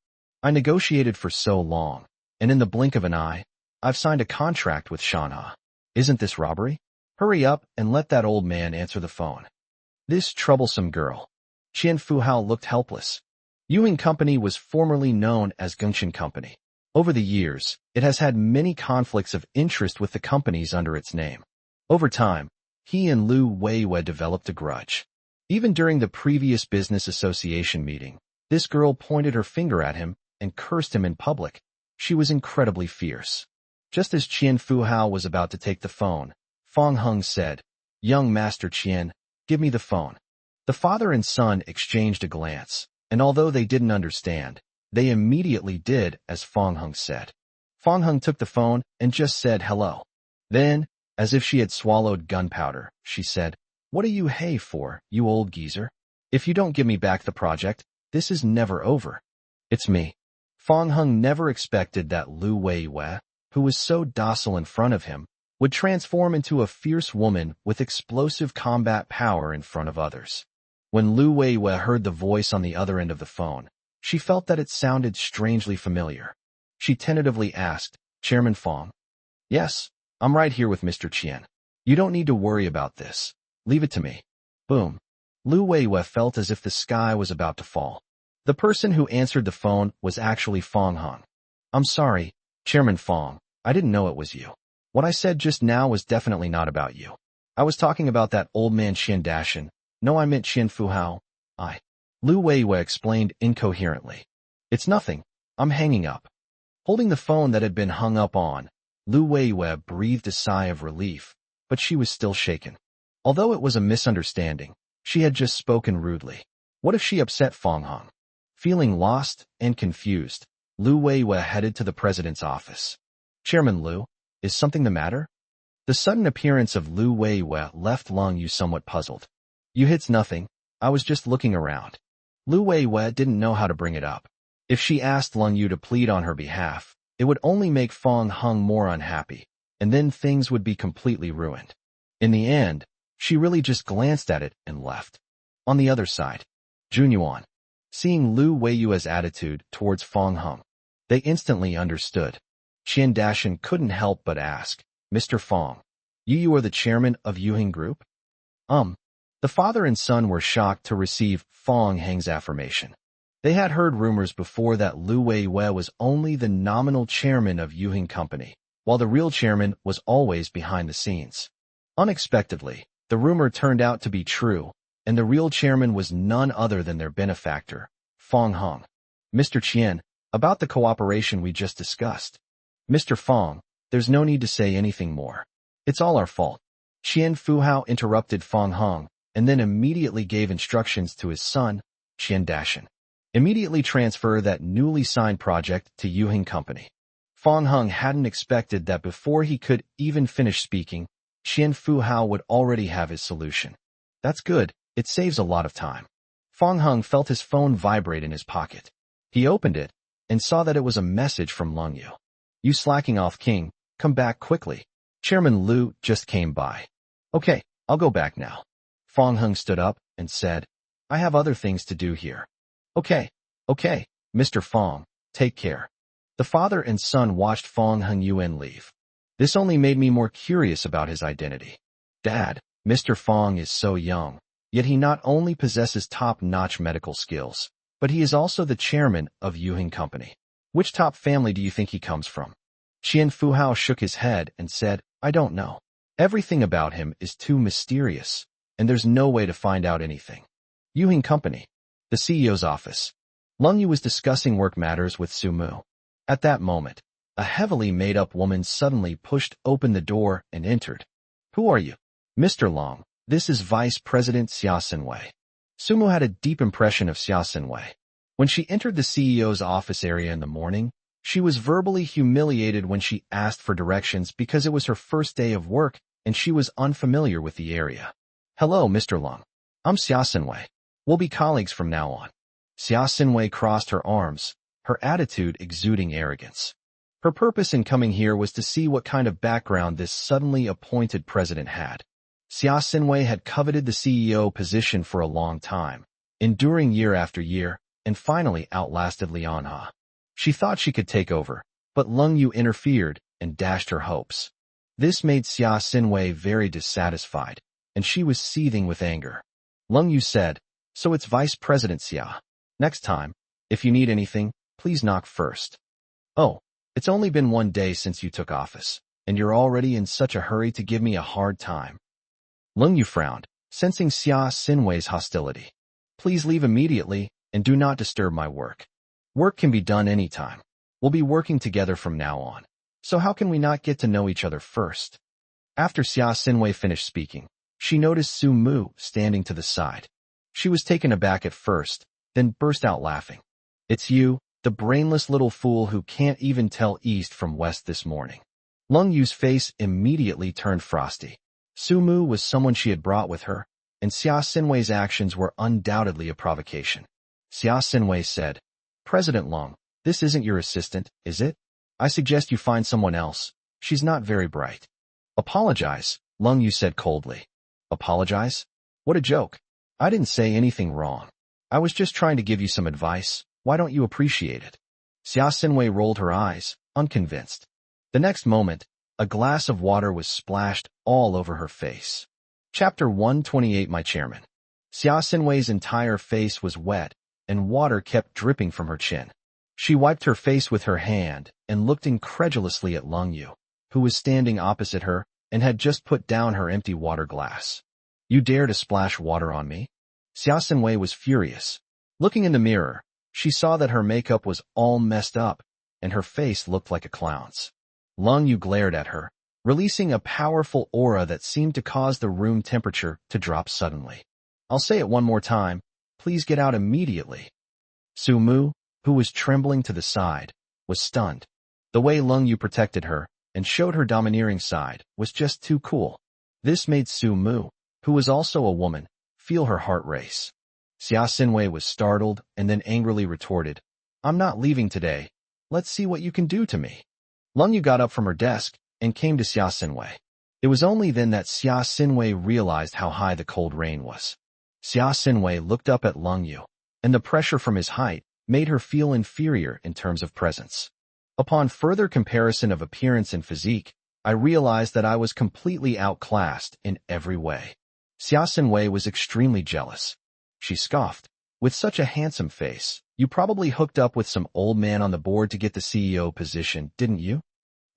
I negotiated for so long, and in the blink of an eye, I've signed a contract with Shanha. Isn't this robbery? Hurry up and let that old man answer the phone. This troublesome girl. Qian Fuhao looked helpless. Yuhing Company was formerly known as Gengchen Company. Over the years, it has had many conflicts of interest with the companies under its name. Over time, he and Lu Weiwei developed a grudge. Even during the previous business association meeting, this girl pointed her finger at him and cursed him in public. She was incredibly fierce. Just as Qian Fuhao was about to take the phone, Fang Heng said, "Young Master Qian, give me the phone." The father and son exchanged a glance, and although they didn't understand, they immediately did as Fang Heng said. Fang Heng took the phone and just said hello. Then, as if she had swallowed gunpowder, she said, "What are you hey for, you old geezer? If you don't give me back the project, this is never over." "It's me." Fang Heng never expected that Lu Weiwei, who was so docile in front of him, would transform into a fierce woman with explosive combat power in front of others. When Lu Weiwei heard the voice on the other end of the phone, she felt that it sounded strangely familiar. She tentatively asked, "Chairman Fang?" "Yes, I'm right here with Mr. Qian. You don't need to worry about this. Leave it to me." Boom. Lu Weiwei felt as if the sky was about to fall. The person who answered the phone was actually Fang Heng. "I'm sorry, Chairman Fang, I didn't know it was you. What I said just now was definitely not about you. I was talking about that old man Qian Dashan. No, I meant Qian Fuhao. Lu Weiwei explained incoherently. "It's nothing. I'm hanging up." Holding the phone that had been hung up on, Lu Weiwei breathed a sigh of relief, but she was still shaken. Although it was a misunderstanding, she had just spoken rudely. What if she upset Fang Heng? Feeling lost and confused, Lu Weiwei headed to the president's office. "Chairman Lu, is something the matter?" The sudden appearance of Lu Weiwei left Lung Yu somewhat puzzled. "It's nothing. I was just looking around." Lu Weiwei didn't know how to bring it up. If she asked Lung Yu to plead on her behalf, it would only make Fang Heng more unhappy, and then things would be completely ruined. In the end, she really just glanced at it and left. On the other side, Junyuan. Seeing Lu Weiyue's attitude towards Fang Heng, they instantly understood. Qian Dashan couldn't help but ask, "Mr. Fang, you are the chairman of Yuhing Group?" The father and son were shocked to receive Fang Heng's affirmation. They had heard rumors before that Lu Weiwei was only the nominal chairman of Yuhing Company, while the real chairman was always behind the scenes. Unexpectedly, the rumor turned out to be true, and the real chairman was none other than their benefactor, Fang Heng. "Mr. Qian, about the cooperation we just discussed." "Mr. Fang, there's no need to say anything more. It's all our fault." Qian Fuhao interrupted Fang Heng, and then immediately gave instructions to his son, Qian Dashan. "Immediately transfer that newly signed project to Yuhing Company." Fang Heng hadn't expected that before he could even finish speaking, Qian Fuhao would already have his solution. That's good, it saves a lot of time. Fang Heng felt his phone vibrate in his pocket. He opened it, and saw that it was a message from Lung Yu. "You slacking off, King, come back quickly. Chairman Lu just came by." "Okay, I'll go back now." Fang Heng stood up and said, "I have other things to do here." Okay, Mr. Fang, take care." The father and son watched Fang Heng Yuan leave. This only made me more curious about his identity. "Dad, Mr. Fang is so young, yet he not only possesses top-notch medical skills, but he is also the chairman of Yuhing Company. Which top family do you think he comes from?" Qian Fuhao shook his head and said, "I don't know. Everything about him is too mysterious, and there's no way to find out anything." Yuhing Company. The CEO's office. Lung Yu was discussing work matters with Su Mu. At that moment, a heavily made-up woman suddenly pushed open the door and entered. "Who are you?" "Mr. Long, this is Vice President Xia Xinwei." Su Mu had a deep impression of Xia Xinwei. When she entered the CEO's office area in the morning, she was verbally humiliated when she asked for directions because it was her first day of work and she was unfamiliar with the area. "Hello, Mr. Long. I'm Xia Xinwei. We'll be colleagues from now on." Xia Xinwei crossed her arms, her attitude exuding arrogance. Her purpose in coming here was to see what kind of background this suddenly appointed president had. Xia Xinwei had coveted the CEO position for a long time, enduring year after year, and finally outlasted Lian He. She thought she could take over, but Lung Yu interfered and dashed her hopes. This made Xia Xinwei very dissatisfied, and she was seething with anger. Leng Yu said, "So it's Vice President Xia. Next time, if you need anything, please knock first." "Oh, it's only been 1 day since you took office, and you're already in such a hurry to give me a hard time." Leng Yu frowned, sensing Xia Xinwei's hostility. "Please leave immediately, and do not disturb my work. Work can be done anytime. We'll be working together from now on. So how can we not get to know each other first?" After Xia Xinwei finished speaking, she noticed Su Mu standing to the side. She was taken aback at first, then burst out laughing. "It's you, the brainless little fool who can't even tell east from west this morning." Leng Yu's face immediately turned frosty. Su Mu was someone she had brought with her, and Xia Xinwei's actions were undoubtedly a provocation. Xia Xinwei said, "President Leng, this isn't your assistant, is it? I suggest you find someone else. She's not very bright." "Apologize," Leng Yu said coldly. "Apologize? What a joke. I didn't say anything wrong. I was just trying to give you some advice. Why don't you appreciate it?" Xia Xinwei rolled her eyes, unconvinced. The next moment, a glass of water was splashed all over her face. Chapter 128 My Chairman. Xia Xinwei's entire face was wet, and water kept dripping from her chin. She wiped her face with her hand and looked incredulously at Leng Yu, who was standing opposite her and had just put down her empty water glass. "You dare to splash water on me?" Xia Xinwei was furious. Looking in the mirror, she saw that her makeup was all messed up, and her face looked like a clown's. Leng Yu glared at her, releasing a powerful aura that seemed to cause the room temperature to drop suddenly. "I'll say it one more time. Please get out immediately." Su Mu, who was trembling to the side, was stunned. The way Leng Yu protected her and showed her domineering side was just too cool. This made Su Mu, who was also a woman, feel her heart race. Xia Xinwei was startled and then angrily retorted, "I'm not leaving today. Let's see what you can do to me." Leng Yu got up from her desk and came to Xia Xinwei. It was only then that Xia Xinwei realized how high the cold rain was. Xia Xinwei looked up at Leng Yu, and the pressure from his height made her feel inferior in terms of presence. Upon further comparison of appearance and physique, I realized that I was completely outclassed in every way. Xia Xinwei was extremely jealous. She scoffed, "With such a handsome face, you probably hooked up with some old man on the board to get the CEO position, didn't you?"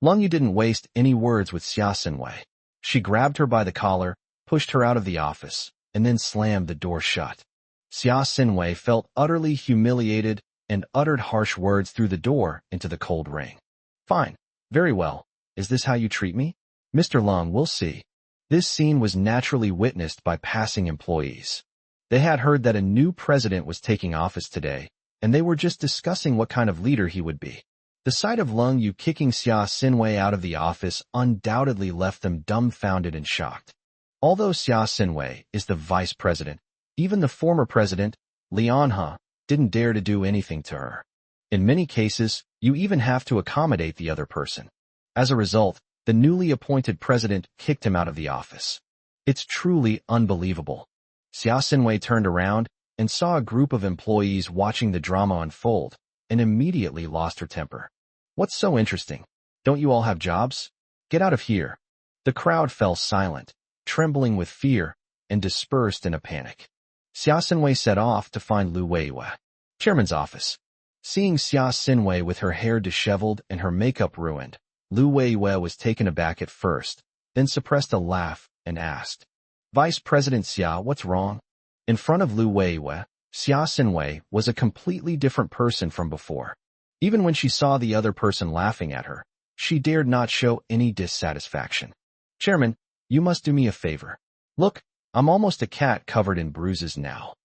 Leng Yu didn't waste any words with Xia Xinwei. She grabbed her by the collar, pushed her out of the office, and then slammed the door shut. Xia Xinwei felt utterly humiliated and uttered harsh words through the door into the cold rain. "Fine. Very well. Is this how you treat me? Mr. Leng, we'll see." This scene was naturally witnessed by passing employees. They had heard that a new president was taking office today, and they were just discussing what kind of leader he would be. The sight of Leng Yu kicking Xia Xinwei out of the office undoubtedly left them dumbfounded and shocked. Although Xia Xinwei is the vice president, even the former president, Lian He, didn't dare to do anything to her. In many cases, you even have to accommodate the other person. As a result, the newly appointed president kicked him out of the office. It's truly unbelievable. Xia Xinwei turned around and saw a group of employees watching the drama unfold, and immediately lost her temper. "What's so interesting? Don't you all have jobs? Get out of here." The crowd fell silent, trembling with fear, and dispersed in a panic. Xia Xinwei set off to find Lu Weiwei, chairman's office. Seeing Xia Xinwei with her hair disheveled and her makeup ruined, Lu Weiwei was taken aback at first, then suppressed a laugh and asked, "Vice President Xia, what's wrong?" In front of Lu Weiwei, Xia Xinwei was a completely different person from before. Even when she saw the other person laughing at her, she dared not show any dissatisfaction. "Chairman, you must do me a favor. Look, I'm almost a cat covered in bruises now.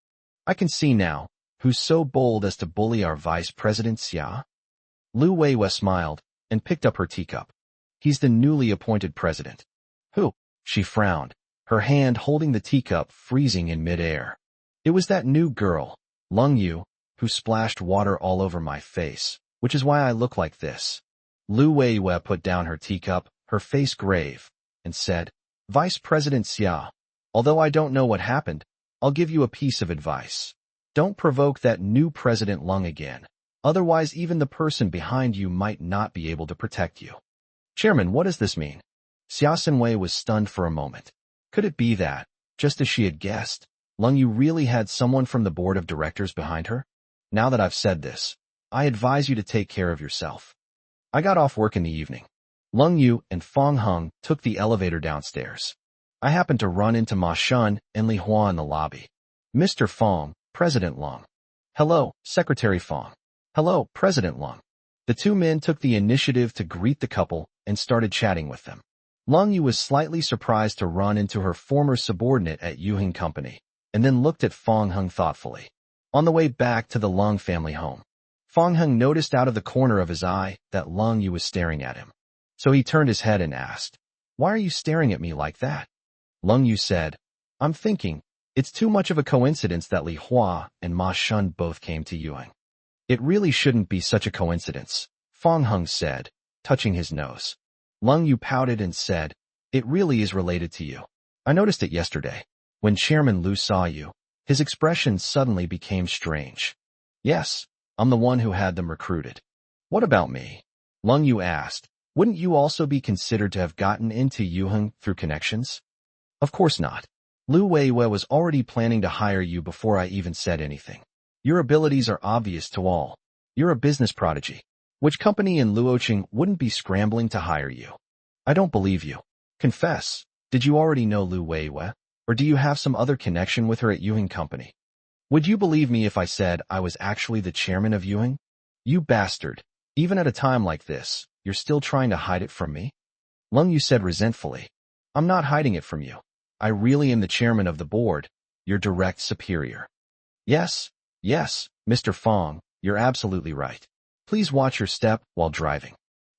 I can see now who's so bold as to bully our Vice President Xia." Lu Weiwei smiled and picked up her teacup. "He's the newly appointed president." "Who?" She frowned, her hand holding the teacup freezing in midair. "It was that new girl, Leng Yu, who splashed water all over my face, which is why I look like this." Lu Weiwei put down her teacup, her face grave, and said, "Vice President Xia, although I don't know what happened, I'll give you a piece of advice. Don't provoke that new President Leng again. Otherwise, even the person behind you might not be able to protect you." "Chairman, what does this mean?" Xia Xinwei was stunned for a moment. Could it be that, just as she had guessed, Lung Yu really had someone from the board of directors behind her? Now that I've said this, I advise you to take care of yourself. I got off work in the evening. Lung Yu and Fong Heng took the elevator downstairs. I happened to run into Ma Shun and Li Hua in the lobby. Mr. Fong, President Lung. Hello, Secretary Fong. Hello, President Lung. The two men took the initiative to greet the couple and started chatting with them. Lung Yu was slightly surprised to run into her former subordinate at Yuheng Company, and then looked at Fong Heng thoughtfully. On the way back to the Lung family home, Fong Heng noticed out of the corner of his eye that Lung Yu was staring at him. So he turned his head and asked, "Why are you staring at me like that?" Lung Yu said, "I'm thinking, it's too much of a coincidence that Li Hua and Ma Shun both came to Yuheng." "It really shouldn't be such a coincidence," Fong Heng said, touching his nose. Lung Yu pouted and said, "It really is related to you. I noticed it yesterday. When Chairman Lu saw you, his expression suddenly became strange." "Yes, I'm the one who had them recruited." "What about me?" Lung Yu asked. "Wouldn't you also be considered to have gotten into Yuheng through connections?" "Of course not. Lu Weiwei was already planning to hire you before I even said anything. Your abilities are obvious to all. You're a business prodigy. Which company in Luoqing wouldn't be scrambling to hire you?" "I don't believe you. Confess, did you already know Lu Weiwei, or do you have some other connection with her at Yuheng Company?" "Would you believe me if I said I was actually the chairman of Yuheng?" "You bastard. Even at a time like this, you're still trying to hide it from me?" Lung Yu said resentfully. "I'm not hiding it from you. I really am the chairman of the board, your direct superior." Yes, Mr. Fong, you're absolutely right. Please watch your step while driving."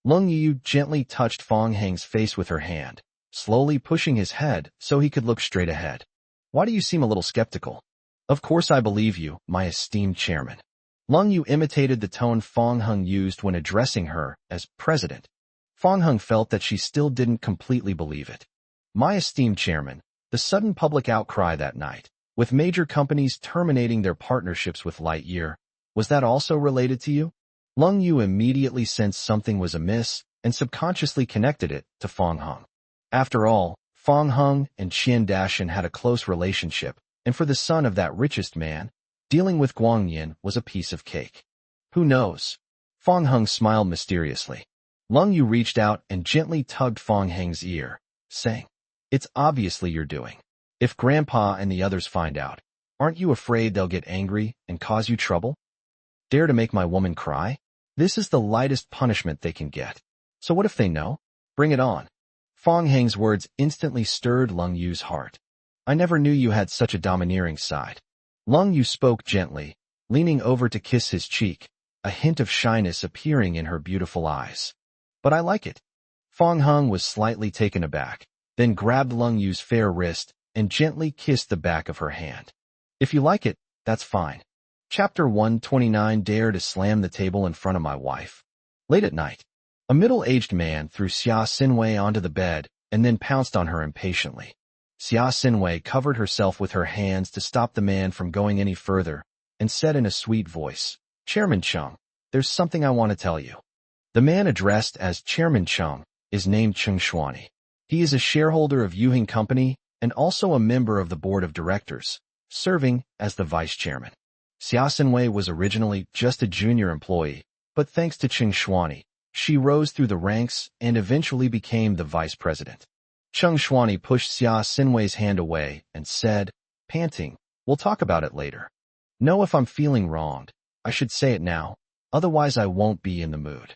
Lung Yu gently touched Fong Heng's face with her hand, slowly pushing his head so he could look straight ahead. "Why do you seem a little skeptical?" "Of course I believe you, my esteemed chairman." Lung Yu imitated the tone Fong Heng used when addressing her as president. Fong Heng felt that she still didn't completely believe it. "My esteemed chairman, the sudden public outcry that night, with major companies terminating their partnerships with Lightyear, was that also related to you?" Lung Yu immediately sensed something was amiss and subconsciously connected it to Fong Heng. After all, Fong Heng and Qian Dashan had a close relationship, and for the son of that richest man, dealing with Guangyin was a piece of cake. Who knows? Fong Heng smiled mysteriously. Lung Yu reached out and gently tugged Fong Heng's ear, saying, "It's obviously you're doing. If Grandpa and the others find out, aren't you afraid they'll get angry and cause you trouble? Dare to make my woman cry? This is the lightest punishment they can get. So what if they know? Bring it on." Fong Heng's words instantly stirred Lung Yu's heart. "I never knew you had such a domineering side." Lung Yu spoke gently, leaning over to kiss his cheek, a hint of shyness appearing in her beautiful eyes. "But I like it." Fong Heng was slightly taken aback, then grabbed Lung Yu's fair wrist and gently kissed the back of her hand. "If you like it, that's fine." Chapter 129. Dare to slam the table in front of my wife. Late at night, a middle-aged man threw Xia Xinwei onto the bed and then pounced on her impatiently. Xia Xinwei covered herself with her hands to stop the man from going any further and said in a sweet voice, "Chairman Cheng, there's something I want to tell you." The man addressed as Chairman Cheng is named Cheng Xuani. He is a shareholder of Yuheng Company and also a member of the board of directors, serving as the vice chairman. Xia Xinwei was originally just a junior employee, but thanks to Cheng Xuani, she rose through the ranks and eventually became the vice president. Cheng Xuani pushed Xia Xinwei's hand away and said, panting, "We'll talk about it later. Know if I'm feeling wronged, I should say it now, otherwise I won't be in the mood."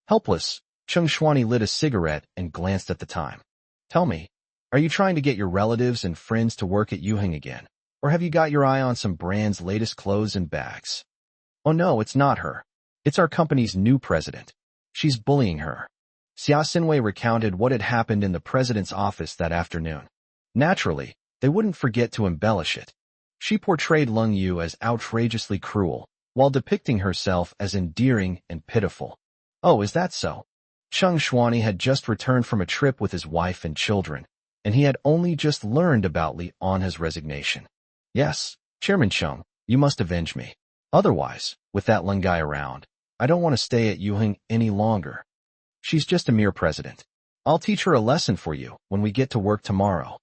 Helpless, Cheng Xuani lit a cigarette and glanced at the time. "Tell me, are you trying to get your relatives and friends to work at Yuheng again? Or have you got your eye on some brand's latest clothes and bags?" "Oh no, it's not her. It's our company's new president. She's bullying her." Xia Xinwei recounted what had happened in the president's office that afternoon. Naturally, they wouldn't forget to embellish it. She portrayed Lung Yu as outrageously cruel, while depicting herself as endearing and pitiful. Oh, is that so? Cheng Xuani had just returned from a trip with his wife and children, and he had only just learned about Li Anha's resignation. "Yes, Chairman Cheng, you must avenge me. Otherwise, with that Lung guy around, I don't want to stay at Yuheng any longer. She's just a mere president. I'll teach her a lesson for you when we get to work tomorrow.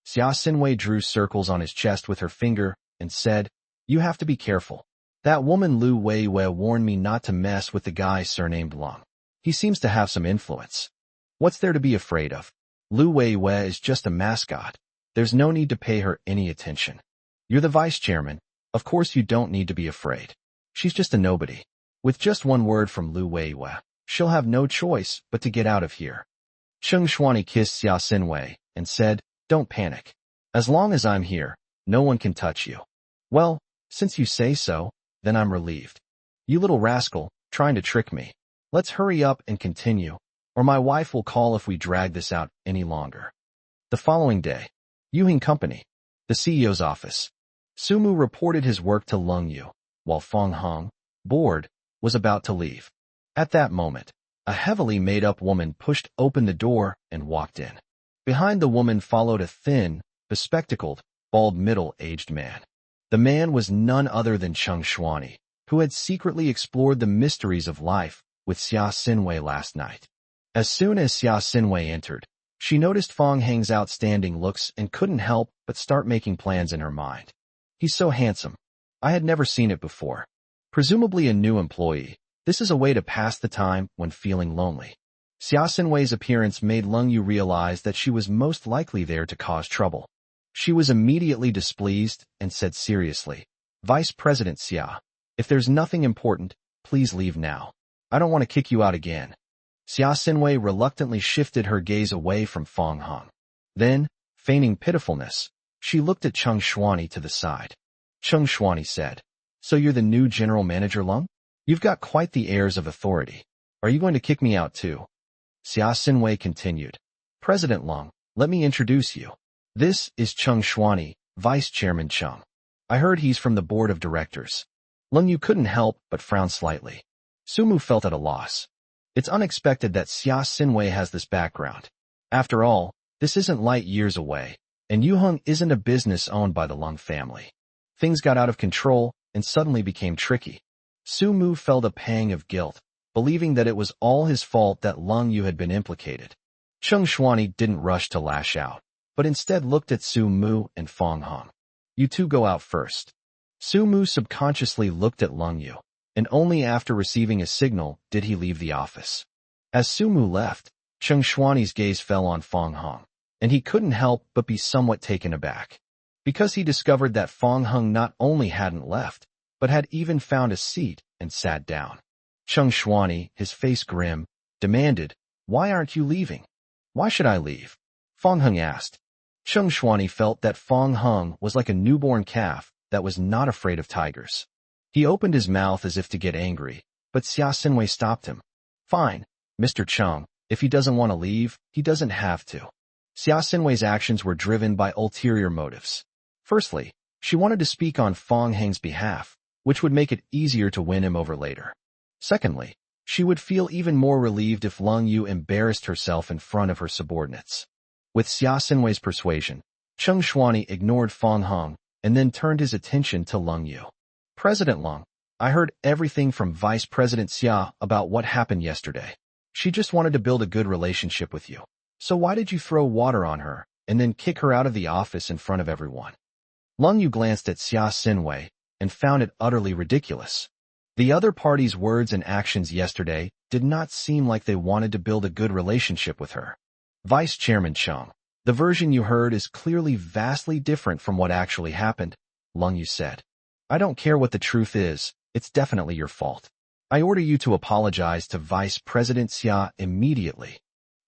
Xia Xinwei drew circles on his chest with her finger and said, You have to be careful. That woman Lu Weiwei warned me not to mess with the guy surnamed Lung. He seems to have some influence. What's there to be afraid of? Lu Weiwei is just a mascot. There's no need to pay her any attention. You're the vice chairman. Of course you don't need to be afraid. She's just a nobody. With just one word from Lu Weiwei, she'll have no choice but to get out of here. Cheng Shuani kissed Xia Xinwei and said, Don't panic. As long as I'm here, no one can touch you. Well, since you say so, then I'm relieved. You little rascal, trying to trick me. Let's hurry up and continue, or my wife will call if we drag this out any longer. The following day, Yuhing Company, the CEO's office. Sumu reported his work to Lung Yu, while Fong Hong, bored, was about to leave. At that moment, a heavily made-up woman pushed open the door and walked in. Behind the woman followed a thin, bespectacled, bald middle-aged man. The man was none other than Cheng Shuani, who had secretly explored the mysteries of life with Xia Xinwei last night. As soon as Xia Xinwei entered, she noticed Fong Hang's outstanding looks and couldn't help but start making plans in her mind. He's so handsome. I had never seen it before. Presumably a new employee, this is a way to pass the time when feeling lonely. Xia Xinwei's appearance made Lung Yu realize that she was most likely there to cause trouble. She was immediately displeased and said seriously, Vice President Xia, if there's nothing important, please leave now. I don't want to kick you out again. Xia Xinwei reluctantly shifted her gaze away from Fong Hong. Then, feigning pitifulness, she looked at Cheng Shuani to the side. Cheng Shuani said, So you're the new general manager, Lung? You've got quite the airs of authority. Are you going to kick me out too? Xia Xinwei continued, President Lung, let me introduce you. This is Cheng Shuani, Vice Chairman Cheng. I heard he's from the board of directors. Lung Yu couldn't help but frown slightly. Sumu felt at a loss. It's unexpected that Xia Xinwei has this background. After all, this isn't light years away, and Yuheng isn't a business owned by the Lung family. Things got out of control and suddenly became tricky. Sumu felt a pang of guilt, believing that it was all his fault that Lung Yu had been implicated. Cheng Shuani didn't rush to lash out, but instead looked at Sumu and Fong Hong. You two go out first. Sumu subconsciously looked at Lung Yu, and only after receiving a signal did he leave the office. As Sumu left, Cheng Shuani's gaze fell on Fong Hong, and he couldn't help but be somewhat taken aback, because he discovered that Fong Hong not only hadn't left, but had even found a seat and sat down. Cheng Shuani, his face grim, demanded, Why aren't you leaving? Why should I leave? Fong Hong asked. Cheng Shuani felt that Fong Hong was like a newborn calf that was not afraid of tigers. He opened his mouth as if to get angry, but Xia Xinwei stopped him. Fine, Mr. Cheng, if he doesn't want to leave, he doesn't have to. Xia Xinwei's actions were driven by ulterior motives. Firstly, she wanted to speak on Fong Hang's behalf, which would make it easier to win him over later. Secondly, she would feel even more relieved if Lung Yu embarrassed herself in front of her subordinates. With Xia Xinwei's persuasion, Cheng Shuani ignored Fong Hong and then turned his attention to Lung Yu. President Lung, I heard everything from Vice President Xia about what happened yesterday. She just wanted to build a good relationship with you. So why did you throw water on her and then kick her out of the office in front of everyone? Lung Yu glanced at Xia Xinwei and found it utterly ridiculous. The other party's words and actions yesterday did not seem like they wanted to build a good relationship with her. Vice Chairman Cheng, the version you heard is clearly vastly different from what actually happened, Lung Yu said. I don't care what the truth is, it's definitely your fault. I order you to apologize to Vice President Xia immediately.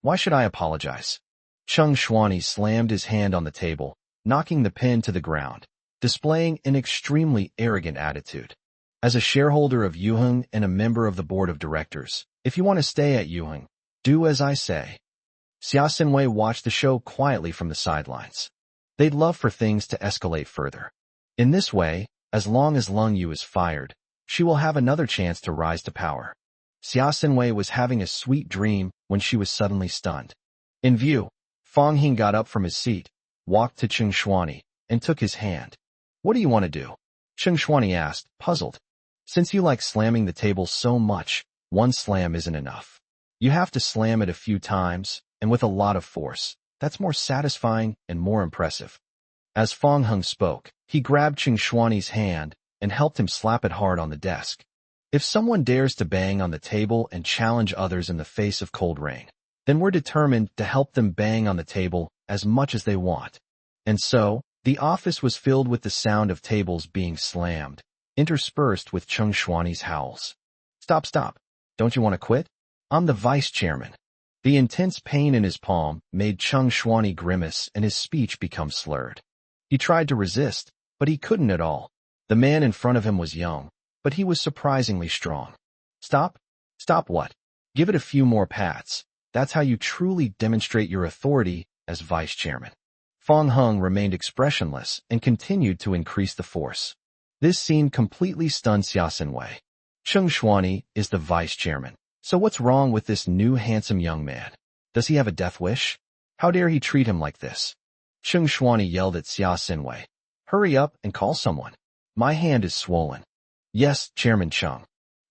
Why should I apologize? Cheng Shuani slammed his hand on the table, knocking the pen to the ground, displaying an extremely arrogant attitude. As a shareholder of Yuheng and a member of the board of directors, if you want to stay at Yuheng, do as I say. Xia Xinwei watched the show quietly from the sidelines. They'd love for things to escalate further. In this way, as long as Lung Yu is fired, she will have another chance to rise to power. Xia Xinwei was having a sweet dream when she was suddenly stunned. In view, Fong Hing got up from his seat, walked to Cheng Shuani, and took his hand. What do you want to do? Cheng Shuani asked, puzzled. Since you like slamming the table so much, one slam isn't enough. You have to slam it a few times, and with a lot of force. That's more satisfying and more impressive. As Fong Hung spoke, he grabbed Qing Shuani's hand and helped him slap it hard on the desk. If someone dares to bang on the table and challenge others in the face of cold rain, then we're determined to help them bang on the table as much as they want. And so, the office was filled with the sound of tables being slammed, interspersed with Qing Shuani's howls. Stop, stop. Don't you want to quit? I'm the vice chairman. The intense pain in his palm made Qing Shuani grimace and his speech become slurred. He tried to resist, but he couldn't at all. The man in front of him was young, but he was surprisingly strong. Stop? Stop what? Give it a few more pats. That's how you truly demonstrate your authority as vice chairman. Fong Hung remained expressionless and continued to increase the force. This scene completely stunned Xia Xinwei. Qing Shuani is the vice chairman. So what's wrong with this new handsome young man? Does he have a death wish? How dare he treat him like this? Qing Shuani yelled at Xia Xinwei. Hurry up and call someone. My hand is swollen. Yes, Chairman Qing.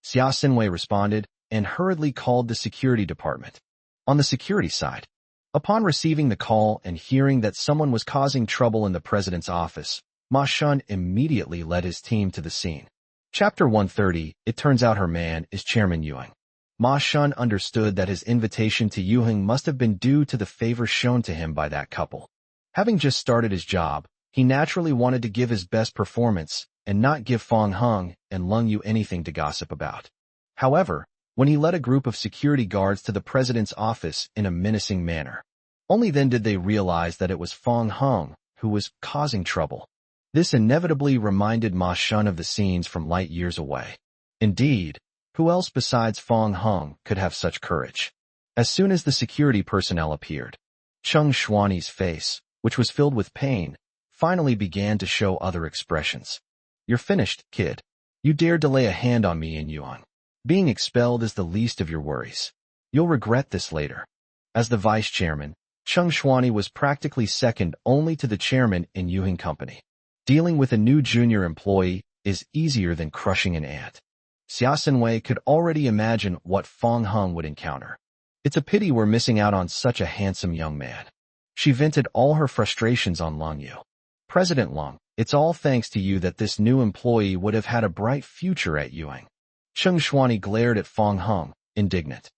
Xia Xinwei responded and hurriedly called the security department. On the security side, upon receiving the call and hearing that someone was causing trouble in the president's office, Ma Shun immediately led his team to the scene. Chapter 130, it turns out her man is Chairman Yuheng. Ma Shun understood that his invitation to Yuheng must have been due to the favor shown to him by that couple. Having just started his job, he naturally wanted to give his best performance and not give Fong Hung and Lung Yu anything to gossip about. However, when he led a group of security guards to the president's office in a menacing manner, only then did they realize that it was Fong Hung who was causing trouble. This inevitably reminded Ma Shun of the scenes from light years away. Indeed, who else besides Fong Hung could have such courage? As soon as the security personnel appeared, Qing Shuani's face, which was filled with pain, finally began to show other expressions. You're finished, kid. You dared to lay a hand on me in Yuan. Being expelled is the least of your worries. You'll regret this later. As the vice chairman, Qing Shuani was practically second only to the chairman in Yuheng Company. Dealing with a new junior employee is easier than crushing an ant. Xia Xinwei could already imagine what Fong Hung would encounter. It's a pity we're missing out on such a handsome young man. She vented all her frustrations on Lung Yu. President Lung, it's all thanks to you that this new employee would have had a bright future at Yuheng. Qing Shuani glared at Fong Hung, indignant.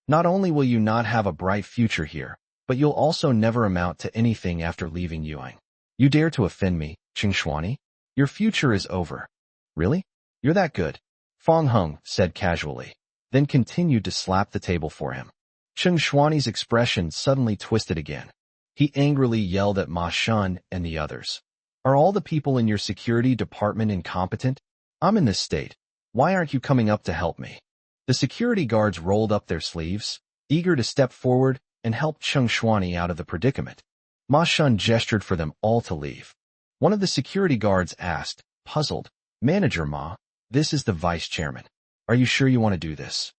Not only will you not have a bright future here, but you'll also never amount to anything after leaving Yuheng. You dare to offend me, Qing Shuani? Your future is over. Really? You're that good? Fong Hung said casually, then continued to slap the table for him. Qing Shuani's expression suddenly twisted again. He angrily yelled at Ma Shun and the others. Are all the people in your security department incompetent? I'm in this state. Why aren't you coming up to help me? The security guards rolled up their sleeves, eager to step forward and help Qing Shuani out of the predicament. Ma Shun gestured for them all to leave. One of the security guards asked, puzzled, Manager Ma, this is the vice chairman. Are you sure you want to do this?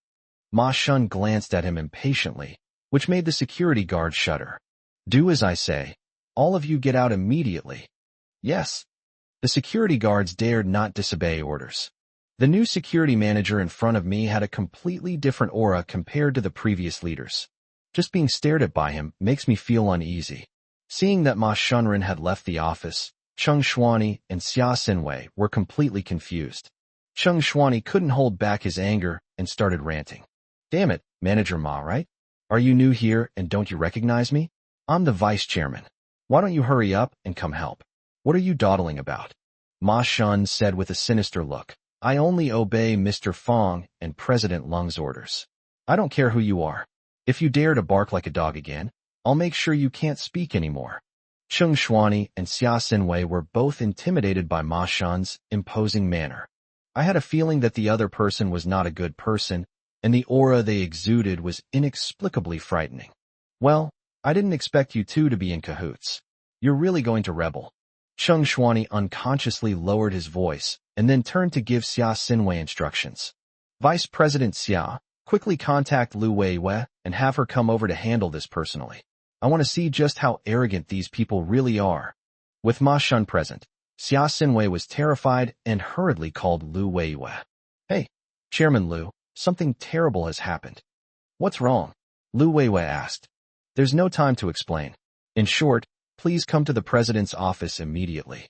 Ma Shun glanced at him impatiently, which made the security guard shudder. Do as I say. All of you get out immediately. Yes. The security guards dared not disobey orders. The new security manager in front of me had a completely different aura compared to the previous leaders. Just being stared at by him makes me feel uneasy. Seeing that Ma Shunren had left the office, Qing Shuani and Xia Xinwei were completely confused. Qing Shuani couldn't hold back his anger and started ranting. Damn it, Manager Ma, right? Are you new here and don't you recognize me? I'm the vice chairman. Why don't you hurry up and come help? What are you dawdling about? Ma Shun said with a sinister look. I only obey Mr. Fong and President Lung's orders. I don't care who you are. If you dare to bark like a dog again, I'll make sure you can't speak anymore. Qing Shuani and Xia Xinwei were both intimidated by Ma Shun's imposing manner. I had a feeling that the other person was not a good person, and the aura they exuded was inexplicably frightening. Well, I didn't expect you two to be in cahoots. You're really going to rebel. Qing Shuani unconsciously lowered his voice and then turned to give Xia Xinwei instructions. Vice President Xia, quickly contact Lu Weiwei and have her come over to handle this personally. I want to see just how arrogant these people really are. With Ma Shun present, Xia Xinwei was terrified and hurriedly called Lu Weiwei. Hey, Chairman Lu, something terrible has happened. What's wrong? Lu Weiwei asked. There's no time to explain. In short, please come to the president's office immediately.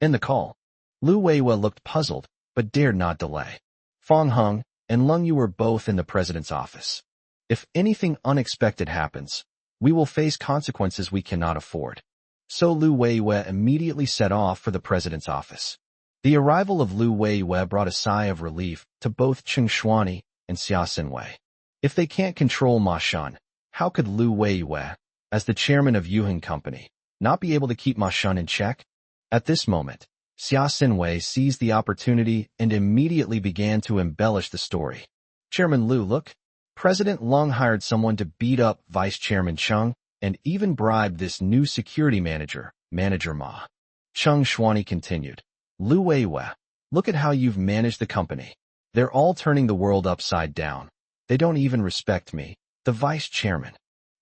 In the call, Lu Weiwei looked puzzled, but dared not delay. Fang Heng and Leng Yu were both in the president's office. If anything unexpected happens, we will face consequences we cannot afford. So Lu Weiwei immediately set off for the president's office. The arrival of Lu Weiwei brought a sigh of relief to both Cheng Shuani and Xia Xinwei. If they can't control Ma Shun, how could Lu Weiwei, as the chairman of Yuheng Company, not be able to keep Ma Shun in check? At this moment, Xia Xinwei seized the opportunity and immediately began to embellish the story. Chairman Lu, look, President Leng hired someone to beat up Vice Chairman Cheng and even bribed this new security manager, Manager Ma. Cheng Shuani continued. Lu Weiwei, look at how you've managed the company. They're all turning the world upside down. They don't even respect me, the vice chairman.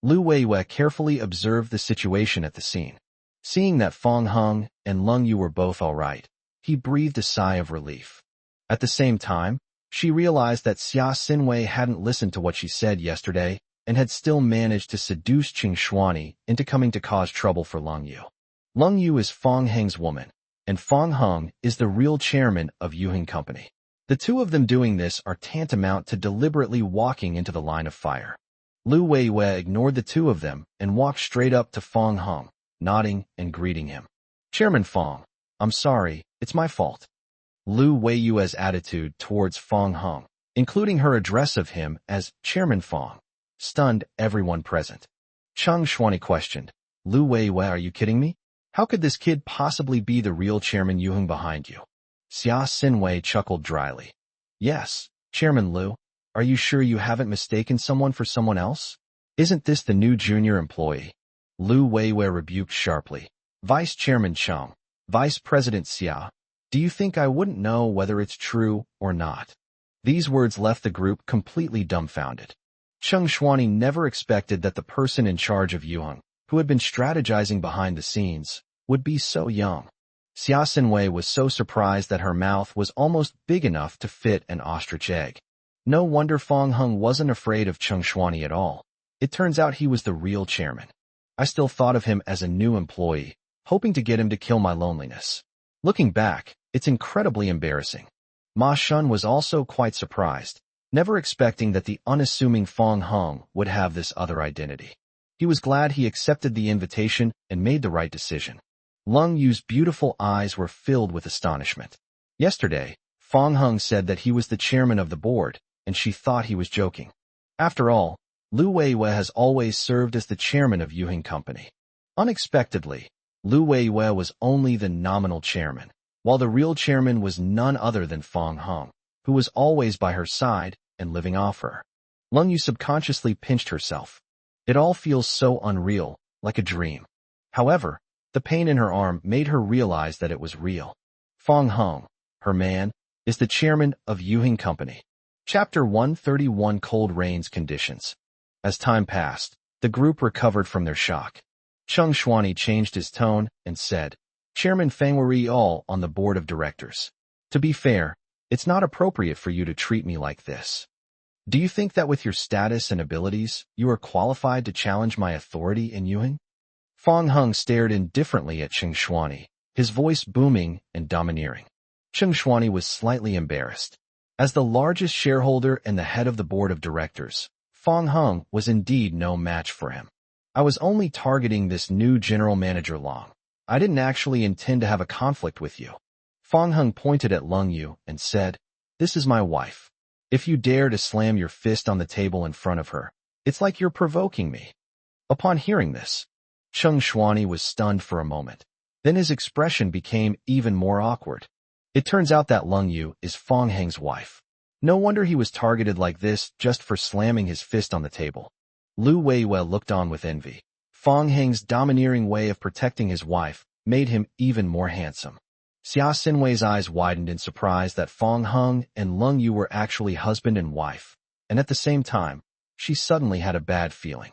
Lu Weiwei carefully observed the situation at the scene. Seeing that Fang Heng and Leng Yu were both all right, he breathed a sigh of relief. At the same time, she realized that Xia Xinwei hadn't listened to what she said yesterday and had still managed to seduce Cheng Shuani into coming to cause trouble for Leng Yu. Leng Yu is Fang Heng's woman, and Fang Heng is the real chairman of Yuheng Company. The two of them doing this are tantamount to deliberately walking into the line of fire. Lu Weiwei ignored the two of them and walked straight up to Fang Heng, nodding and greeting him. Chairman Fang, I'm sorry, it's my fault. Lu Weiwei's attitude towards Fang Heng, including her address of him as Chairman Fang, stunned everyone present. Cheng Shuani questioned, Lu Weiwei, are you kidding me? How could this kid possibly be the real Chairman Yuheng behind you? Xia Xinwei chuckled dryly. Yes, Chairman Lu, are you sure you haven't mistaken someone for someone else? Isn't this the new junior employee? Lu Weiwei rebuked sharply. Vice Chairman Cheng, Vice President Xia, do you think I wouldn't know whether it's true or not? These words left the group completely dumbfounded. Cheng Shuani never expected that the person in charge of Yuheng, who had been strategizing behind the scenes, would be so young. Xia Xinwei was so surprised that her mouth was almost big enough to fit an ostrich egg. No wonder Fang Heng wasn't afraid of Cheng Shuani at all. It turns out he was the real chairman. I still thought of him as a new employee, hoping to get him to kill my loneliness. Looking back, it's incredibly embarrassing. Ma Shun was also quite surprised, never expecting that the unassuming Fang Heng would have this other identity. He was glad he accepted the invitation and made the right decision. Leng Yu's beautiful eyes were filled with astonishment. Yesterday, Fang Heng said that he was the chairman of the board, and she thought he was joking. After all, Lu Weiwei has always served as the chairman of Yuheng Company. Unexpectedly, Lu Weiwei was only the nominal chairman, while the real chairman was none other than Fang Heng, who was always by her side and living off her. Leng Yu subconsciously pinched herself. It all feels so unreal, like a dream. However, the pain in her arm made her realize that it was real. Fang Heng, her man, is the chairman of Yuheng Company. Chapter 131 Cold Rains Conditions. As time passed, the group recovered from their shock. Cheng Shuani changed his tone and said, Chairman Fang were all on the board of directors. To be fair, it's not appropriate for you to treat me like this. Do you think that with your status and abilities, you are qualified to challenge my authority in Yuheng? Fang Heng stared indifferently at Cheng Shuani, his voice booming and domineering. Cheng Shuani was slightly embarrassed. As the largest shareholder and the head of the board of directors, Fang Heng was indeed no match for him. I was only targeting this new general manager Long. I didn't actually intend to have a conflict with you. Fang Heng pointed at Leng Yu and said, This is my wife. If you dare to slam your fist on the table in front of her, it's like you're provoking me. Upon hearing this, Cheng Shuani was stunned for a moment. Then his expression became even more awkward. It turns out that Leng Yu is Fang Heng's wife. No wonder he was targeted like this just for slamming his fist on the table. Lu Weiwei looked on with envy. Fang Heng's domineering way of protecting his wife made him even more handsome. Xia Xinwei's eyes widened in surprise that Fang Heng and Leng Yu were actually husband and wife, and at the same time, she suddenly had a bad feeling.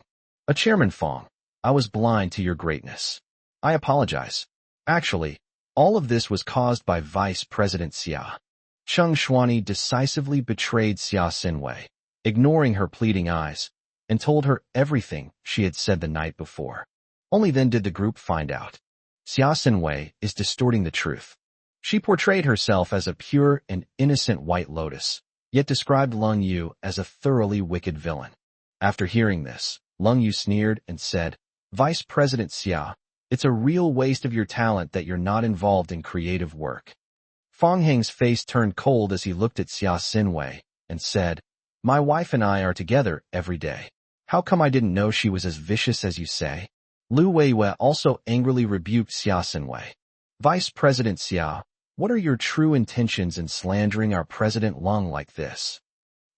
Chairman Fang, I was blind to your greatness. I apologize. Actually, all of this was caused by Vice President Xia. Cheng Shuani decisively betrayed Xia Xinwei, ignoring her pleading eyes, and told her everything she had said the night before. Only then did the group find out. Xia Xinwei is distorting the truth. She portrayed herself as a pure and innocent White Lotus, yet described Leng Yu as a thoroughly wicked villain. After hearing this, Leng Yu sneered and said, "Vice President Xia, it's a real waste of your talent that you're not involved in creative work." Fang Heng's face turned cold as he looked at Xia Xinwei and said, "My wife and I are together every day. How come I didn't know she was as vicious as you say?" Lu Weiyue also angrily rebuked Xia Xinwei. "Vice President Xia, what are your true intentions in slandering our President Leng like this?"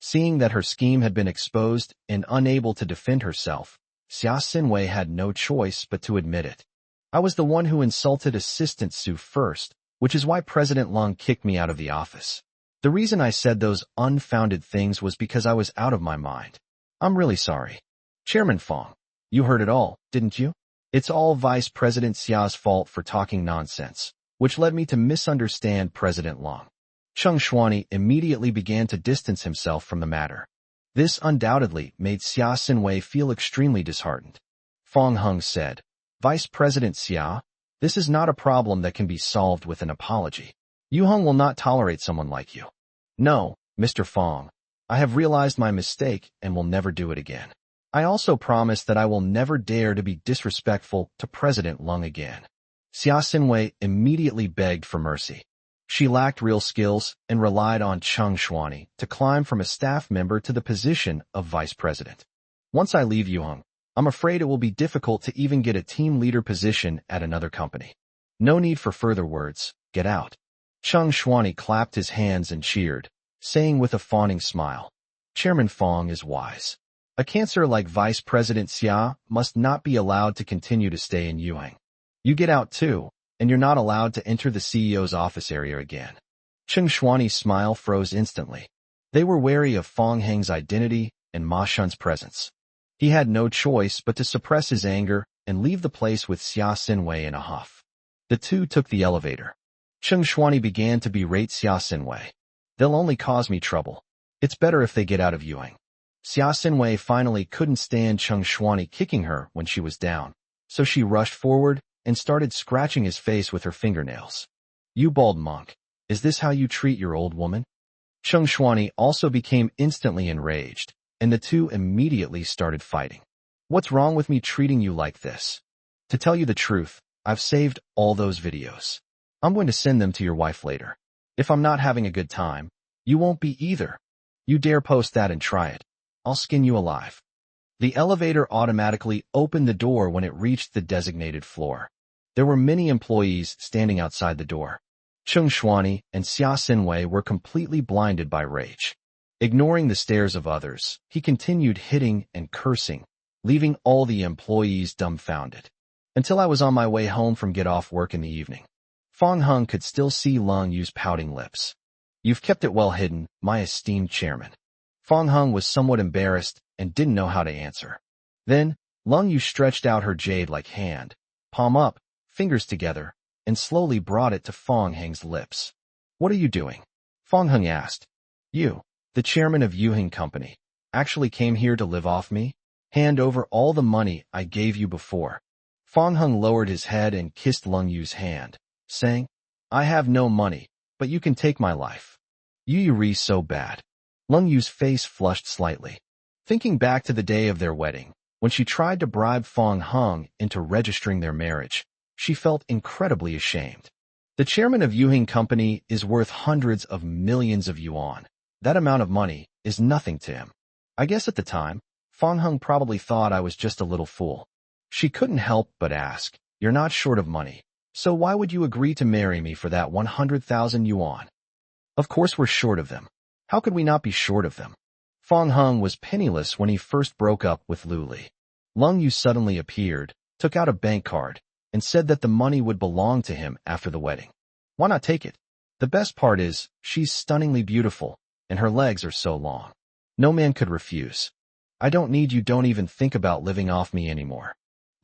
Seeing that her scheme had been exposed and unable to defend herself, Xia Xinwei had no choice but to admit it. "I was the one who insulted Assistant Su first, which is why President Leng kicked me out of the office. The reason I said those unfounded things was because I was out of my mind. I'm really sorry. Chairman Fang, you heard it all, didn't you? It's all Vice President Xia's fault for talking nonsense, which led me to misunderstand President Leng." Cheng Shuani immediately began to distance himself from the matter. This undoubtedly made Xia Xinwei feel extremely disheartened. Fang Heng said, "Vice President Xia, this is not a problem that can be solved with an apology. Yu Heng will not tolerate someone like you." "No, Mr. Fang, I have realized my mistake and will never do it again. I also promise that I will never dare to be disrespectful to President Leng again." Xia Xinwei immediately begged for mercy. She lacked real skills and relied on Cheng Shuani to climb from a staff member to the position of vice president. "Once I leave Yu Heng, I'm afraid it will be difficult to even get a team leader position at another company. No need for further words, get out." Cheng Shuani clapped his hands and cheered, saying with a fawning smile, "Chairman Fang is wise. A cancer like Vice President Xia must not be allowed to continue to stay in Yuheng. You get out too, and you're not allowed to enter the CEO's office area again." Cheng Shuani's smile froze instantly. They were wary of Fang Heng's identity and Ma Shun's presence. He had no choice but to suppress his anger and leave the place with Xia Xinwei in a huff. The two took the elevator. Cheng Shuani began to berate Xia Xinwei. "They'll only cause me trouble. It's better if they get out of Yuheng." Xia Xinwei finally couldn't stand Cheng Shuani kicking her when she was down, so she rushed forward and started scratching his face with her fingernails. "You bald monk, is this how you treat your old woman?" Cheng Shuani also became instantly enraged, and the two immediately started fighting. "What's wrong with me treating you like this? To tell you the truth, I've saved all those videos. I'm going to send them to your wife later. If I'm not having a good time, you won't be either. You dare post that and try it, I'll skin you alive." The elevator automatically opened the door when it reached the designated floor. There were many employees standing outside the door. Cheng Shuani and Xia Xinwei were completely blinded by rage. Ignoring the stares of others, he continued hitting and cursing, leaving all the employees dumbfounded. "Until I was on my way home from get-off work in the evening." Fang Heng could still see Leng Yu's pouting lips. "You've kept it well hidden, my esteemed chairman." Fang Heng was somewhat embarrassed and didn't know how to answer. Then, Leng Yu stretched out her jade-like hand, palm up, fingers together, and slowly brought it to Fang Heng's lips. "What are you doing?" Fang Heng asked. "You, the chairman of Yuheng Company, actually came here to live off me? Hand over all the money I gave you before." Fang Heng lowered his head and kissed Leng Yu's hand, saying, "I have no money, but you can take my life. You re so bad." Leng Yu's face flushed slightly. Thinking back to the day of their wedding, when she tried to bribe Fang Heng into registering their marriage, she felt incredibly ashamed. The chairman of Yuheng Company is worth hundreds of millions of yuan. That amount of money is nothing to him. I guess at the time, Fang Heng probably thought I was just a little fool. She couldn't help but ask, "You're not short of money, so why would you agree to marry me for that 100,000 yuan?" "Of course we're short of them. How could we not be short of them?" Fang Heng was penniless when he first broke up with Lu Li. Leng Yu suddenly appeared, took out a bank card, and said that the money would belong to him after the wedding. Why not take it? The best part is, she's stunningly beautiful, and her legs are so long. No man could refuse. "I don't need you, don't even think about living off me anymore."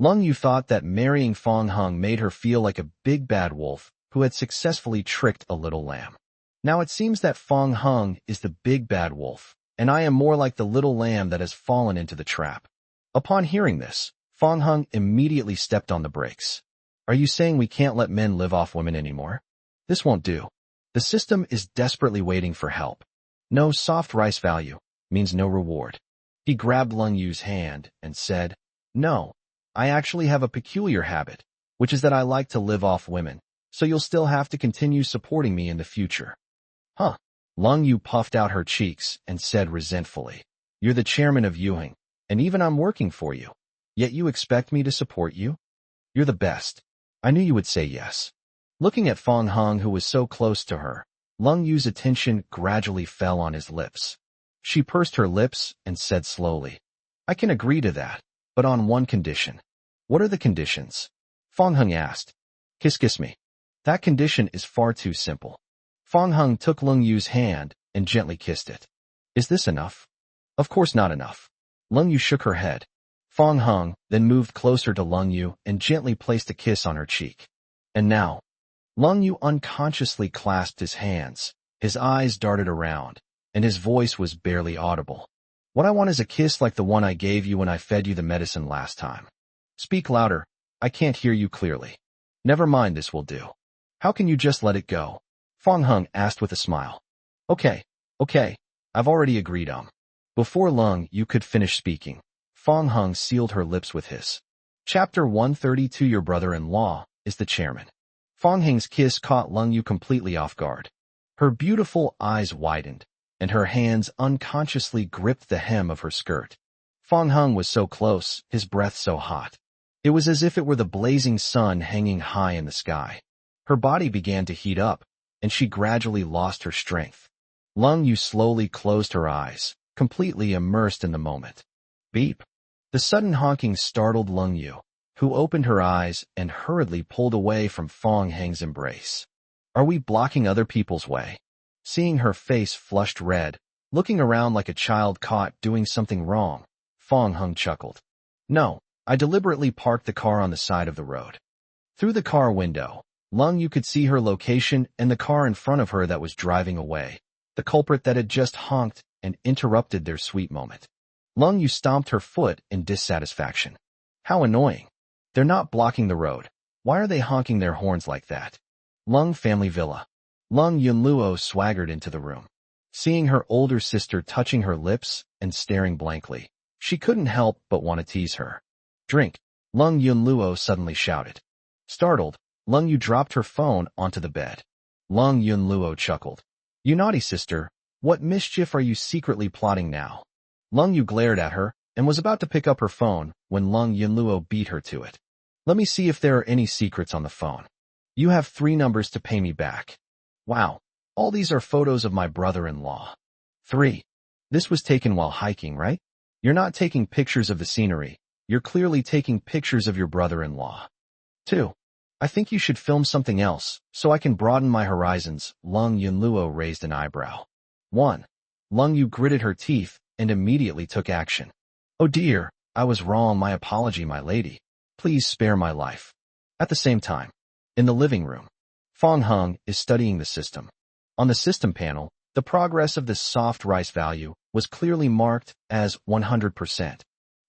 Leng Yu thought that marrying Fang Heng made her feel like a big bad wolf who had successfully tricked a little lamb. Now it seems that Fang Heng is the big bad wolf, and I am more like the little lamb that has fallen into the trap. Upon hearing this, Fong Hung immediately stepped on the brakes. Are you saying we can't let men live off women anymore? This won't do. The system is desperately waiting for help. No soft rice value means no reward. He grabbed Lung Yu's hand and said, No, I actually have a peculiar habit, which is that I like to live off women, so you'll still have to continue supporting me in the future. Huh? Lung Yu puffed out her cheeks and said resentfully, You're the chairman of Yuheng, and even I'm working for you. Yet you expect me to support you? You're the best. I knew you would say yes. Looking at Fong Hung, who was so close to her, Lung Yu's attention gradually fell on his lips. She pursed her lips and said slowly, I can agree to that, but on one condition. What are the conditions? Fong Hung asked. Kiss me. That condition is far too simple. Fong Hung took Lung Yu's hand and gently kissed it. Is this enough? Of course not enough. Lung Yu shook her head. Fong Hung then moved closer to Lung Yu and gently placed a kiss on her cheek. And now, Lung Yu unconsciously clasped his hands, his eyes darted around, and his voice was barely audible. What I want is a kiss like the one I gave you when I fed you the medicine last time. Speak louder, I can't hear you clearly. Never mind, this will do. How can you just let it go? Fong Hung asked with a smile. Okay, I've already agreed. Before Lung Yu could finish speaking, Fong Hung sealed her lips with his. Chapter 132. Your brother-in-law is the chairman. Fong Hung's kiss caught Lung Yu completely off guard. Her beautiful eyes widened, and her hands unconsciously gripped the hem of her skirt. Fong Hung was so close, his breath so hot. It was as if it were the blazing sun hanging high in the sky. Her body began to heat up, and she gradually lost her strength. Lung Yu slowly closed her eyes, completely immersed in the moment. Beep. The sudden honking startled Lung Yu, who opened her eyes and hurriedly pulled away from Fong Hung's embrace. Are we blocking other people's way? Seeing her face flushed red, looking around like a child caught doing something wrong, Fong Hung chuckled. No, I deliberately parked the car on the side of the road. Through the car window, Lung Yu could see her location and the car in front of her that was driving away, the culprit that had just honked and interrupted their sweet moment. Lung Yu stomped her foot in dissatisfaction. How annoying. They're not blocking the road. Why are they honking their horns like that? Lung family villa. Lung Yunluo swaggered into the room. Seeing her older sister touching her lips and staring blankly, she couldn't help but want to tease her. Drink, Lung Yunluo suddenly shouted. Startled, Lung Yu dropped her phone onto the bed. Lung Yunluo chuckled. You naughty sister, what mischief are you secretly plotting now? Lung Yu glared at her and was about to pick up her phone when Lung Yunluo beat her to it. Let me see if there are any secrets on the phone. You have 3 numbers to pay me back. Wow, all these are photos of my brother-in-law. 3. This was taken while hiking, right? You're not taking pictures of the scenery. You're clearly taking pictures of your brother-in-law. 2. I think you should film something else, so I can broaden my horizons. Lung Yunluo raised an eyebrow. 1. Lung Yu gritted her teeth and immediately took action. Oh dear, I was wrong, my apology, my lady. Please spare my life. At the same time, in the living room, Fong Hung is studying the system. On the system panel, the progress of the soft rice value was clearly marked as 100%.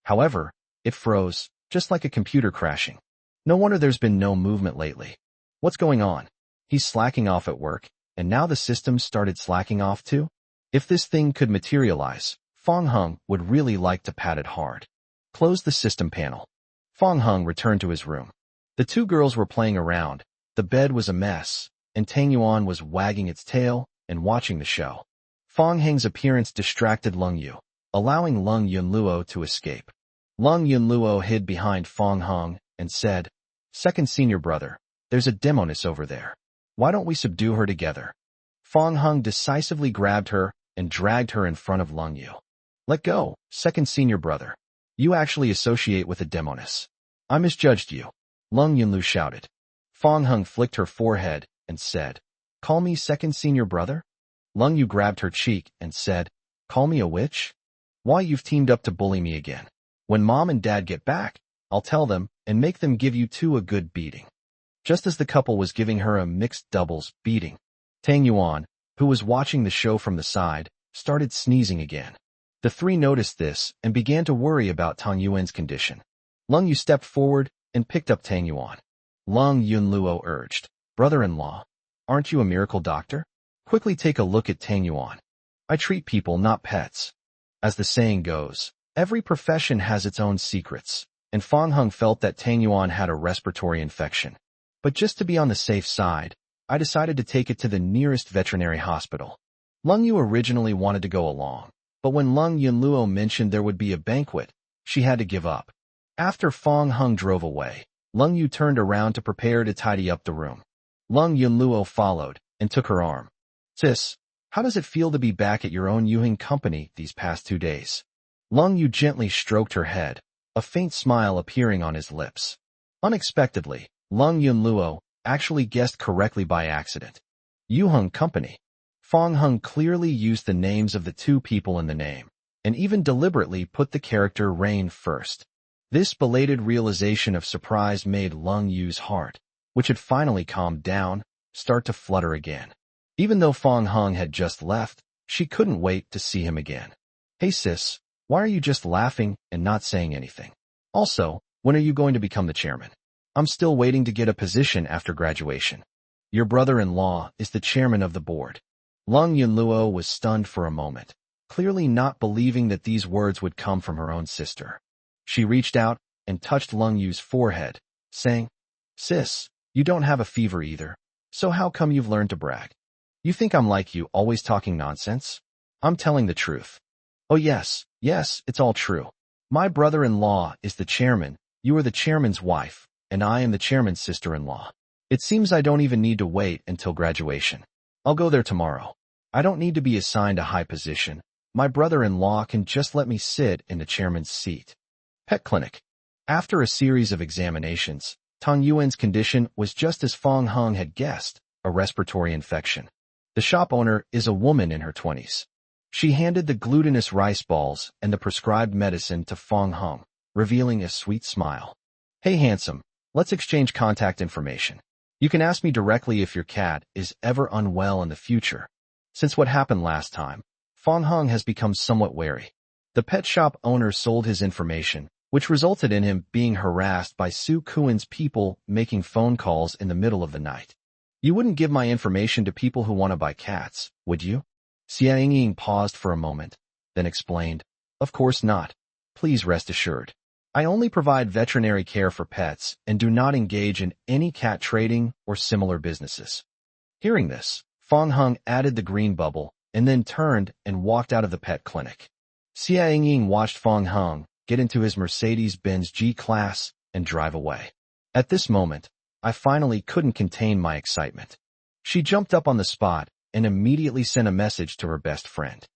However, it froze, just like a computer crashing. No wonder there's been no movement lately. What's going on? He's slacking off at work, and now the system started slacking off too? If this thing could materialize, Fong Hung would really like to pat it hard. Close the system panel. Fong Hung returned to his room. The 2 girls were playing around, the bed was a mess, and Tang Yuan was wagging its tail and watching the show. Fong Hung's appearance distracted Lung Yu, allowing Lung Yunluo to escape. Lung Yunluo hid behind Fong Hung and said, Second senior brother, there's a demoness over there. Why don't we subdue her together? Fong Hung decisively grabbed her and dragged her in front of Lung Yu. Let go, second senior brother. You actually associate with a demoness. I misjudged you. Lung Yunlu shouted. Fong Hung flicked her forehead and said, Call me second senior brother? Lung Yu grabbed her cheek and said, Call me a witch? Why, you've teamed up to bully me again. When mom and dad get back, I'll tell them and make them give you 2 a good beating. Just as the couple was giving her a mixed doubles beating, Tang Yuan, who was watching the show from the side, started sneezing again. The three noticed this and began to worry about Tang Yuan's condition. Lung Yu stepped forward and picked up Tang Yuan. Lung Yunluo urged, "Brother-in-law, aren't you a miracle doctor? Quickly take a look at Tang Yuan. I treat people, not pets." As the saying goes, every profession has its own secrets, and Fang Heng felt that Tang Yuan had a respiratory infection. But just to be on the safe side, I decided to take it to the nearest veterinary hospital. Lung Yu originally wanted to go along, but when Lung Yunluo mentioned there would be a banquet, she had to give up. After Fang Heng drove away, Lung Yu turned around to prepare to tidy up the room. Lung Yunluo followed and took her arm. "Sis, how does it feel to be back at your own Yuhing company these past 2 days?" Lung Yu gently stroked her head, a faint smile appearing on his lips. Unexpectedly, Lung Yunluo actually guessed correctly by accident. Yuheng Company. Fang Heng clearly used the names of the two people in the name, and even deliberately put the character Rain first. This belated realization of surprise made Lung Yu's heart, which had finally calmed down, start to flutter again. Even though Fang Heng had just left, she couldn't wait to see him again. "Hey sis, why are you just laughing and not saying anything? Also, when are you going to become the chairman? I'm still waiting to get a position after graduation." "Your brother-in-law is the chairman of the board." Lung Yunluo was stunned for a moment, clearly not believing that these words would come from her own sister. She reached out and touched Lung Yu's forehead, saying, "Sis, you don't have a fever either, so how come you've learned to brag? You think I'm like you, always talking nonsense? I'm telling the truth." "Oh yes, it's all true. My brother-in-law is the chairman, you are the chairman's wife, and I am the chairman's sister-in-law. It seems I don't even need to wait until graduation. I'll go there tomorrow. I don't need to be assigned a high position. My brother-in-law can just let me sit in the chairman's seat." Pet clinic. After a series of examinations, Tang Yuan's condition was just as Fang Heng had guessed, a respiratory infection. The shop owner is a woman in her 20s. She handed the glutinous rice balls and the prescribed medicine to Fang Heng, revealing a sweet smile. "Hey handsome, let's exchange contact information. You can ask me directly if your cat is ever unwell in the future." Since what happened last time, Fang Heng has become somewhat wary. The pet shop owner sold his information, which resulted in him being harassed by Su Kuan's people making phone calls in the middle of the night. "You wouldn't give my information to people who want to buy cats, would you?" Xia Ying paused for a moment, then explained, "Of course not. Please rest assured. I only provide veterinary care for pets and do not engage in any cat trading or similar businesses." Hearing this, Fang Heng added the green bubble and then turned and walked out of the pet clinic. Xia Ying watched Fang Heng get into his Mercedes-Benz G-Class and drive away. At this moment, I finally couldn't contain my excitement. She jumped up on the spot and immediately sent a message to her best friend.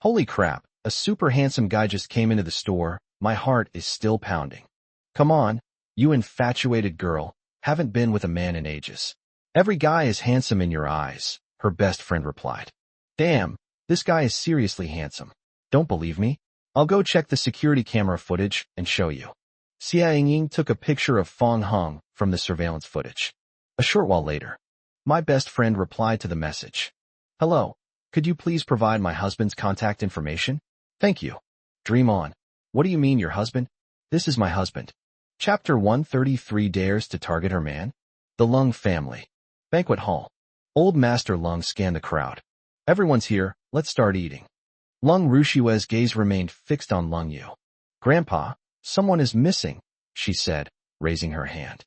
"Holy crap, a super handsome guy just came into the store. My heart is still pounding." "Come on, you infatuated girl, haven't been with a man in ages. Every guy is handsome in your eyes," her best friend replied. "Damn, this guy is seriously handsome. Don't believe me? I'll go check the security camera footage and show you." Xia Ying took a picture of Fang Heng from the surveillance footage. A short while later, my best friend replied to the message. "Hello, could you please provide my husband's contact information? Thank you." Dream on. "What do you mean your husband? This is my husband." Chapter 133 Dares to Target Her Man? The Lung Family. Banquet Hall. Old Master Lung scanned the crowd. "Everyone's here, let's start eating." Lung Rushiwe's gaze remained fixed on Lung Yu. "Grandpa, someone is missing," she said, raising her hand.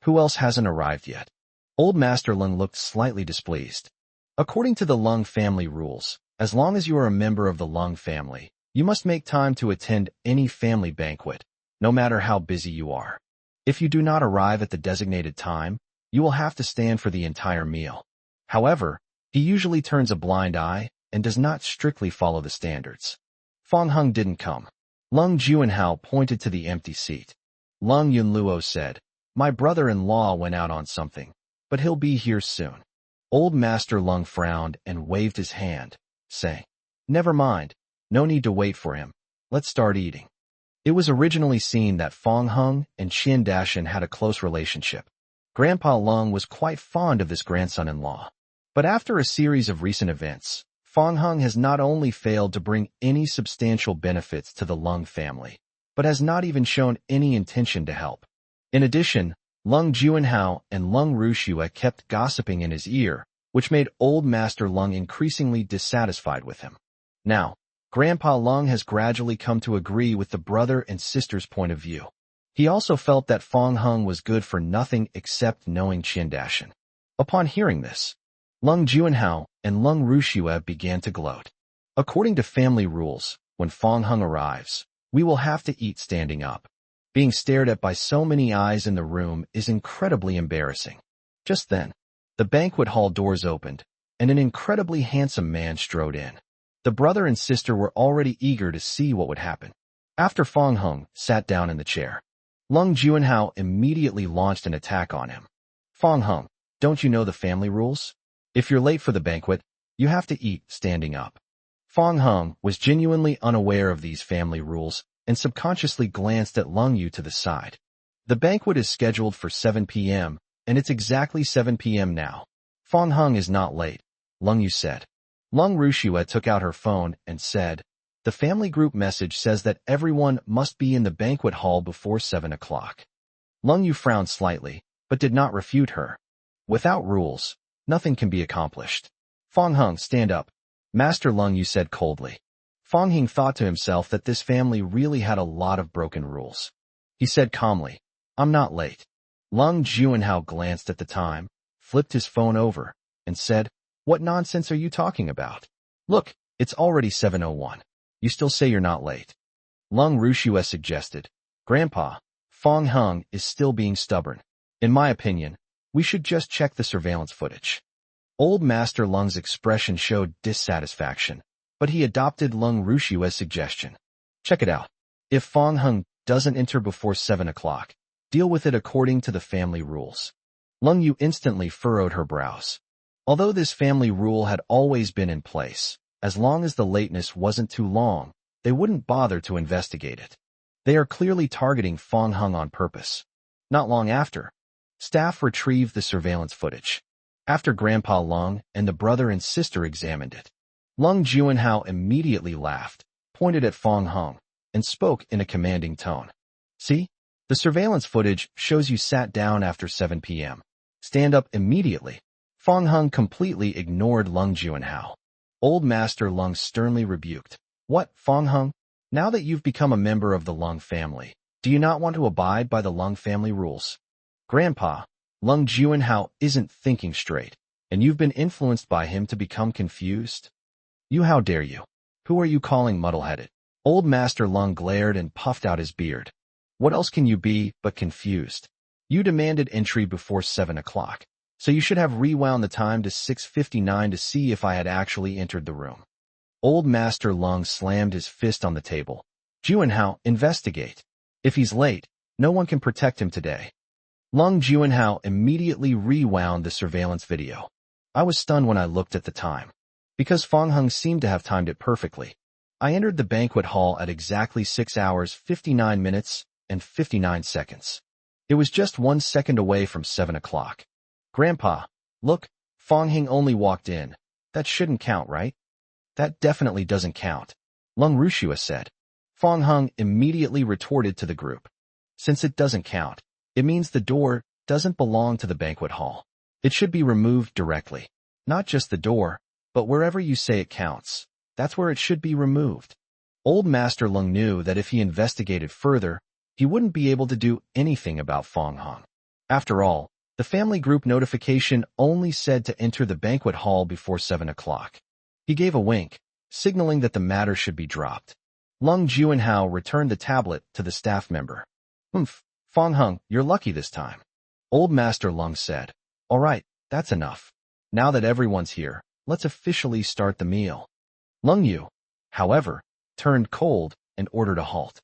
"Who else hasn't arrived yet?" Old Master Lung looked slightly displeased. "According to the Lung family rules, as long as you are a member of the Lung family, you must make time to attend any family banquet, no matter how busy you are. If you do not arrive at the designated time, you will have to stand for the entire meal." However, he usually turns a blind eye and does not strictly follow the standards. Fang Heng didn't come. Lung Juanhao pointed to the empty seat. Lung Yunluo said, "My brother-in-law went out on something, but he'll be here soon." Old Master Lung frowned and waved his hand, saying, "Never mind, no need to wait for him. Let's start eating." It was originally seen that Fang Heng and Qian Dashan had a close relationship. Grandpa Lung was quite fond of this grandson-in-law. But after a series of recent events, Fang Heng has not only failed to bring any substantial benefits to the Lung family, but has not even shown any intention to help. In addition, Lung Juanhao and Lung Rushue kept gossiping in his ear, which made Old Master Lung increasingly dissatisfied with him. Now, Grandpa Lung has gradually come to agree with the brother and sister's point of view. He also felt that Fang Heng was good for nothing except knowing Qiandashan. Upon hearing this, Lung Juanhao and Lung Rushue began to gloat. According to family rules, when Fang Heng arrives, we will have to eat standing up. Being stared at by so many eyes in the room is incredibly embarrassing. Just then, the banquet hall doors opened, and an incredibly handsome man strode in. The brother and sister were already eager to see what would happen. After Fang Heng sat down in the chair, Lung Juanhao immediately launched an attack on him. Fang Heng, don't you know the family rules? If you're late for the banquet, you have to eat standing up. Fang Heng was genuinely unaware of these family rules and subconsciously glanced at Lung Yu to the side. The banquet is scheduled for 7 p.m., and it's exactly 7 p.m. now. Fang Heng is not late, Lung Yu said. Lung Rushue took out her phone and said, the family group message says that everyone must be in the banquet hall before 7 o'clock. Lung Yu frowned slightly, but did not refute her. Without rules, nothing can be accomplished. Fang Heng, stand up, Master Lung Yu said coldly. Fang Heng thought to himself that this family really had a lot of broken rules. He said calmly, I'm not late. Lung Juanhao glanced at the time, flipped his phone over, and said, what nonsense are you talking about? Look, it's already 7:01. You still say you're not late. Lung Rushue suggested, Grandpa, Fang Heng is still being stubborn. In my opinion, we should just check the surveillance footage. Old Master Lung's expression showed dissatisfaction, but he adopted Lung Rushue's suggestion. Check it out. If Fang Heng doesn't enter before 7 o'clock, deal with it according to the family rules. Lung Yu instantly furrowed her brows. Although this family rule had always been in place, as long as the lateness wasn't too long, they wouldn't bother to investigate it. They are clearly targeting Fang Heng on purpose. Not long after, staff retrieved the surveillance footage. After Grandpa Lung and the brother and sister examined it, Lung Juanhao immediately laughed, pointed at Fang Heng, and spoke in a commanding tone. See? The surveillance footage shows you sat down after 7 p.m. Stand up immediately. Fang Heng completely ignored Lung Juanhao. Old Master Lung sternly rebuked. What, Fang Heng? Now that you've become a member of the Lung family, do you not want to abide by the Lung family rules? Grandpa, Lung Juanhao isn't thinking straight, and you've been influenced by him to become confused? You, how dare you? Who are you calling muddle-headed? Old Master Lung glared and puffed out his beard. What else can you be but confused? You demanded entry before 7 o'clock, so you should have rewound the time to 6:59 to see if I had actually entered the room. Old Master Lung slammed his fist on the table. Juanhao, investigate. If he's late, no one can protect him today. Lung Juanhao immediately rewound the surveillance video. I was stunned when I looked at the time. Because Fang Heng seemed to have timed it perfectly, I entered the banquet hall at exactly 6 hours, 59 minutes, and 59 seconds. It was just 1 second away from 7 o'clock. Grandpa, look, Fang Heng only walked in. That shouldn't count, right? That definitely doesn't count, Lung Rushue said. Fang Heng immediately retorted to the group. Since it doesn't count, it means the door doesn't belong to the banquet hall. It should be removed directly. Not just the door, but wherever you say it counts. That's where it should be removed. Old Master Lung knew that if he investigated further, he wouldn't be able to do anything about Fang Heng. After all, the family group notification only said to enter the banquet hall before 7 o'clock. He gave a wink, signaling that the matter should be dropped. Lung Juanhao returned the tablet to the staff member. Humph, Fang Heng, you're lucky this time. Old Master Lung said. All right, that's enough. Now that everyone's here, let's officially start the meal. Lung Yu, however, turned cold and ordered a halt.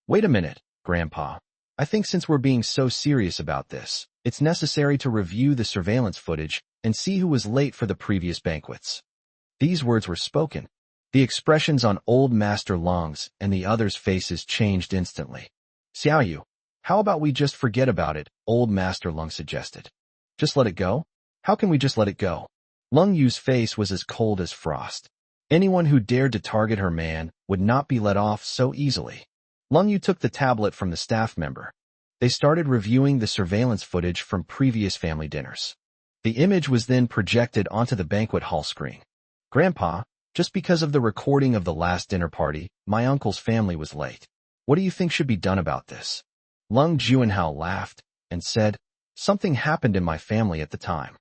Wait a minute, Grandpa. I think since we're being so serious about this, it's necessary to review the surveillance footage and see who was late for the previous banquets. These words were spoken. The expressions on Old Master Lung's and the others' faces changed instantly. Xiao Yu, how about we just forget about it, Old Master Lung suggested. Just let it go? How can we just let it go? Lung Yu's face was as cold as frost. Anyone who dared to target her man would not be let off so easily. Lung Yu took the tablet from the staff member. They started reviewing the surveillance footage from previous family dinners. The image was then projected onto the banquet hall screen. Grandpa, just because of the recording of the last dinner party, my uncle's family was late. What do you think should be done about this? Lung Juanhao laughed and said, something happened in my family at the time.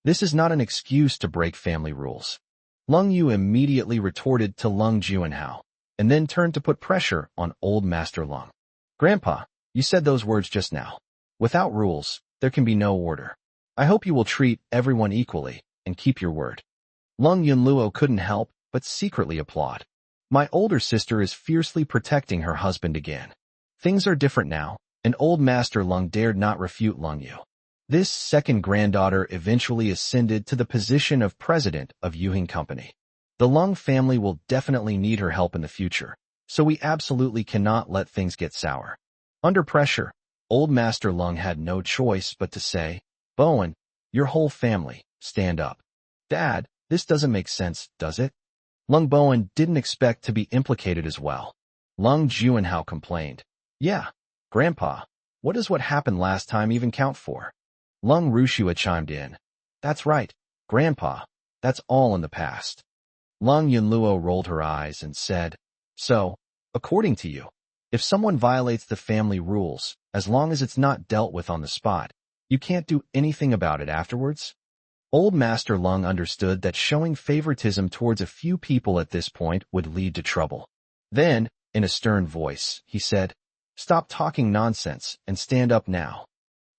This is not an excuse to break family rules. Lung Yu immediately retorted to Lung Juanhao, and then turned to put pressure on old Master Lung. Grandpa, you said those words just now. Without rules, there can be no order. I hope you will treat everyone equally and keep your word. Lung Yunluo couldn't help but secretly applaud. My older sister is fiercely protecting her husband again. Things are different now, and old Master Lung dared not refute Lung Yu. This second granddaughter eventually ascended to the position of president of Yuhing Company. The Lung family will definitely need her help in the future, so we absolutely cannot let things get sour. Under pressure, old Master Lung had no choice but to say, Bowen, your whole family, stand up. Dad, this doesn't make sense, does it? Lung Bowen didn't expect to be implicated as well. Lung Juanhao complained. Yeah, Grandpa, what does what happened last time even count for? Lung Rushua chimed in. That's right, Grandpa, that's all in the past. Lung Yunluo rolled her eyes and said, so, according to you, if someone violates the family rules, as long as it's not dealt with on the spot, you can't do anything about it afterwards? Old Master Lung understood that showing favoritism towards a few people at this point would lead to trouble. Then, in a stern voice, he said, stop talking nonsense and stand up now.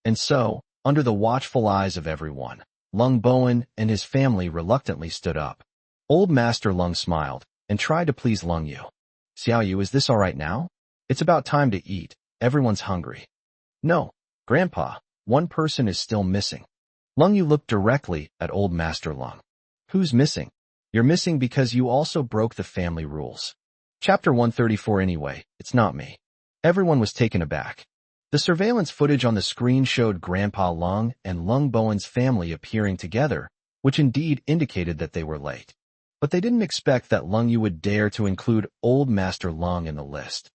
And so, under the watchful eyes of everyone, Lung Bowen and his family reluctantly stood up. Old Master Lung smiled and tried to please Lung Yu. Xiao Yu, is this all right now? It's about time to eat. Everyone's hungry. No, Grandpa, one person is still missing. Lung Yu looked directly at old Master Lung. Who's missing? You're missing because you also broke the family rules. Chapter 134 anyway, it's not me. Everyone was taken aback. The surveillance footage on the screen showed Grandpa Lung and Lung Bowen's family appearing together, which indeed indicated that they were late. But they didn't expect that Lung Yu would dare to include old Master Lung in the list.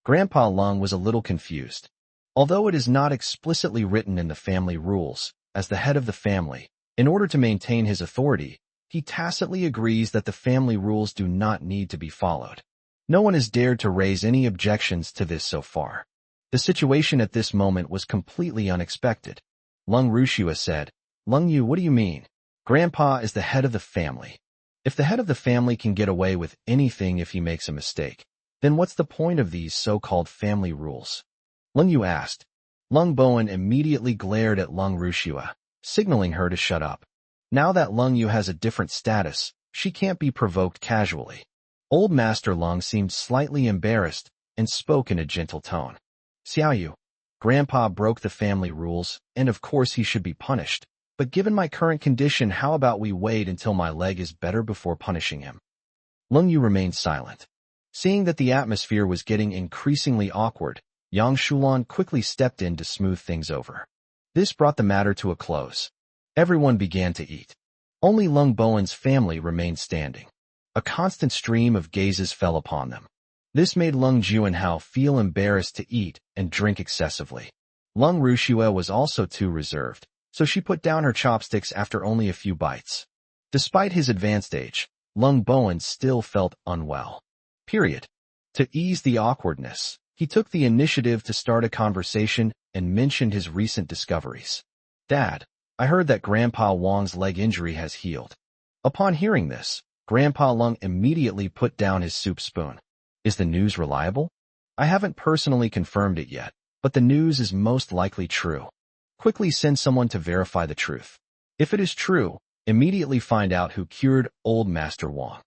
Grandpa Lung was a little confused. Although it is not explicitly written in the family rules, as the head of the family, in order to maintain his authority, he tacitly agrees that the family rules do not need to be followed. No one has dared to raise any objections to this so far. The situation at this moment was completely unexpected. Lung Rushua said, Lung Yu, what do you mean? Grandpa is the head of the family. If the head of the family can get away with anything if he makes a mistake, then what's the point of these so-called family rules? Lung Yu asked. Lung Bowen immediately glared at Lung Rushua, signaling her to shut up. Now that Lung Yu has a different status, she can't be provoked casually. Old Master Lung seemed slightly embarrassed and spoke in a gentle tone. Xiao Yu, Grandpa broke the family rules, and of course he should be punished. But given my current condition, how about we wait until my leg is better before punishing him? Lung Yu remained silent. Seeing that the atmosphere was getting increasingly awkward, Yang Shulan quickly stepped in to smooth things over. This brought the matter to a close. Everyone began to eat. Only Lung Bowen's family remained standing. A constant stream of gazes fell upon them. This made Lung Juanhao feel embarrassed to eat and drink excessively. Lung Rushua was also too reserved, so she put down her chopsticks after only a few bites. Despite his advanced age, Lung Bowen still felt unwell. To ease the awkwardness, he took the initiative to start a conversation and mentioned his recent discoveries. Dad, I heard that Grandpa Wang's leg injury has healed. Upon hearing this, Grandpa Lung immediately put down his soup spoon. Is the news reliable? I haven't personally confirmed it yet, but the news is most likely true. Quickly send someone to verify the truth. If it is true, immediately find out who cured old Master Wang.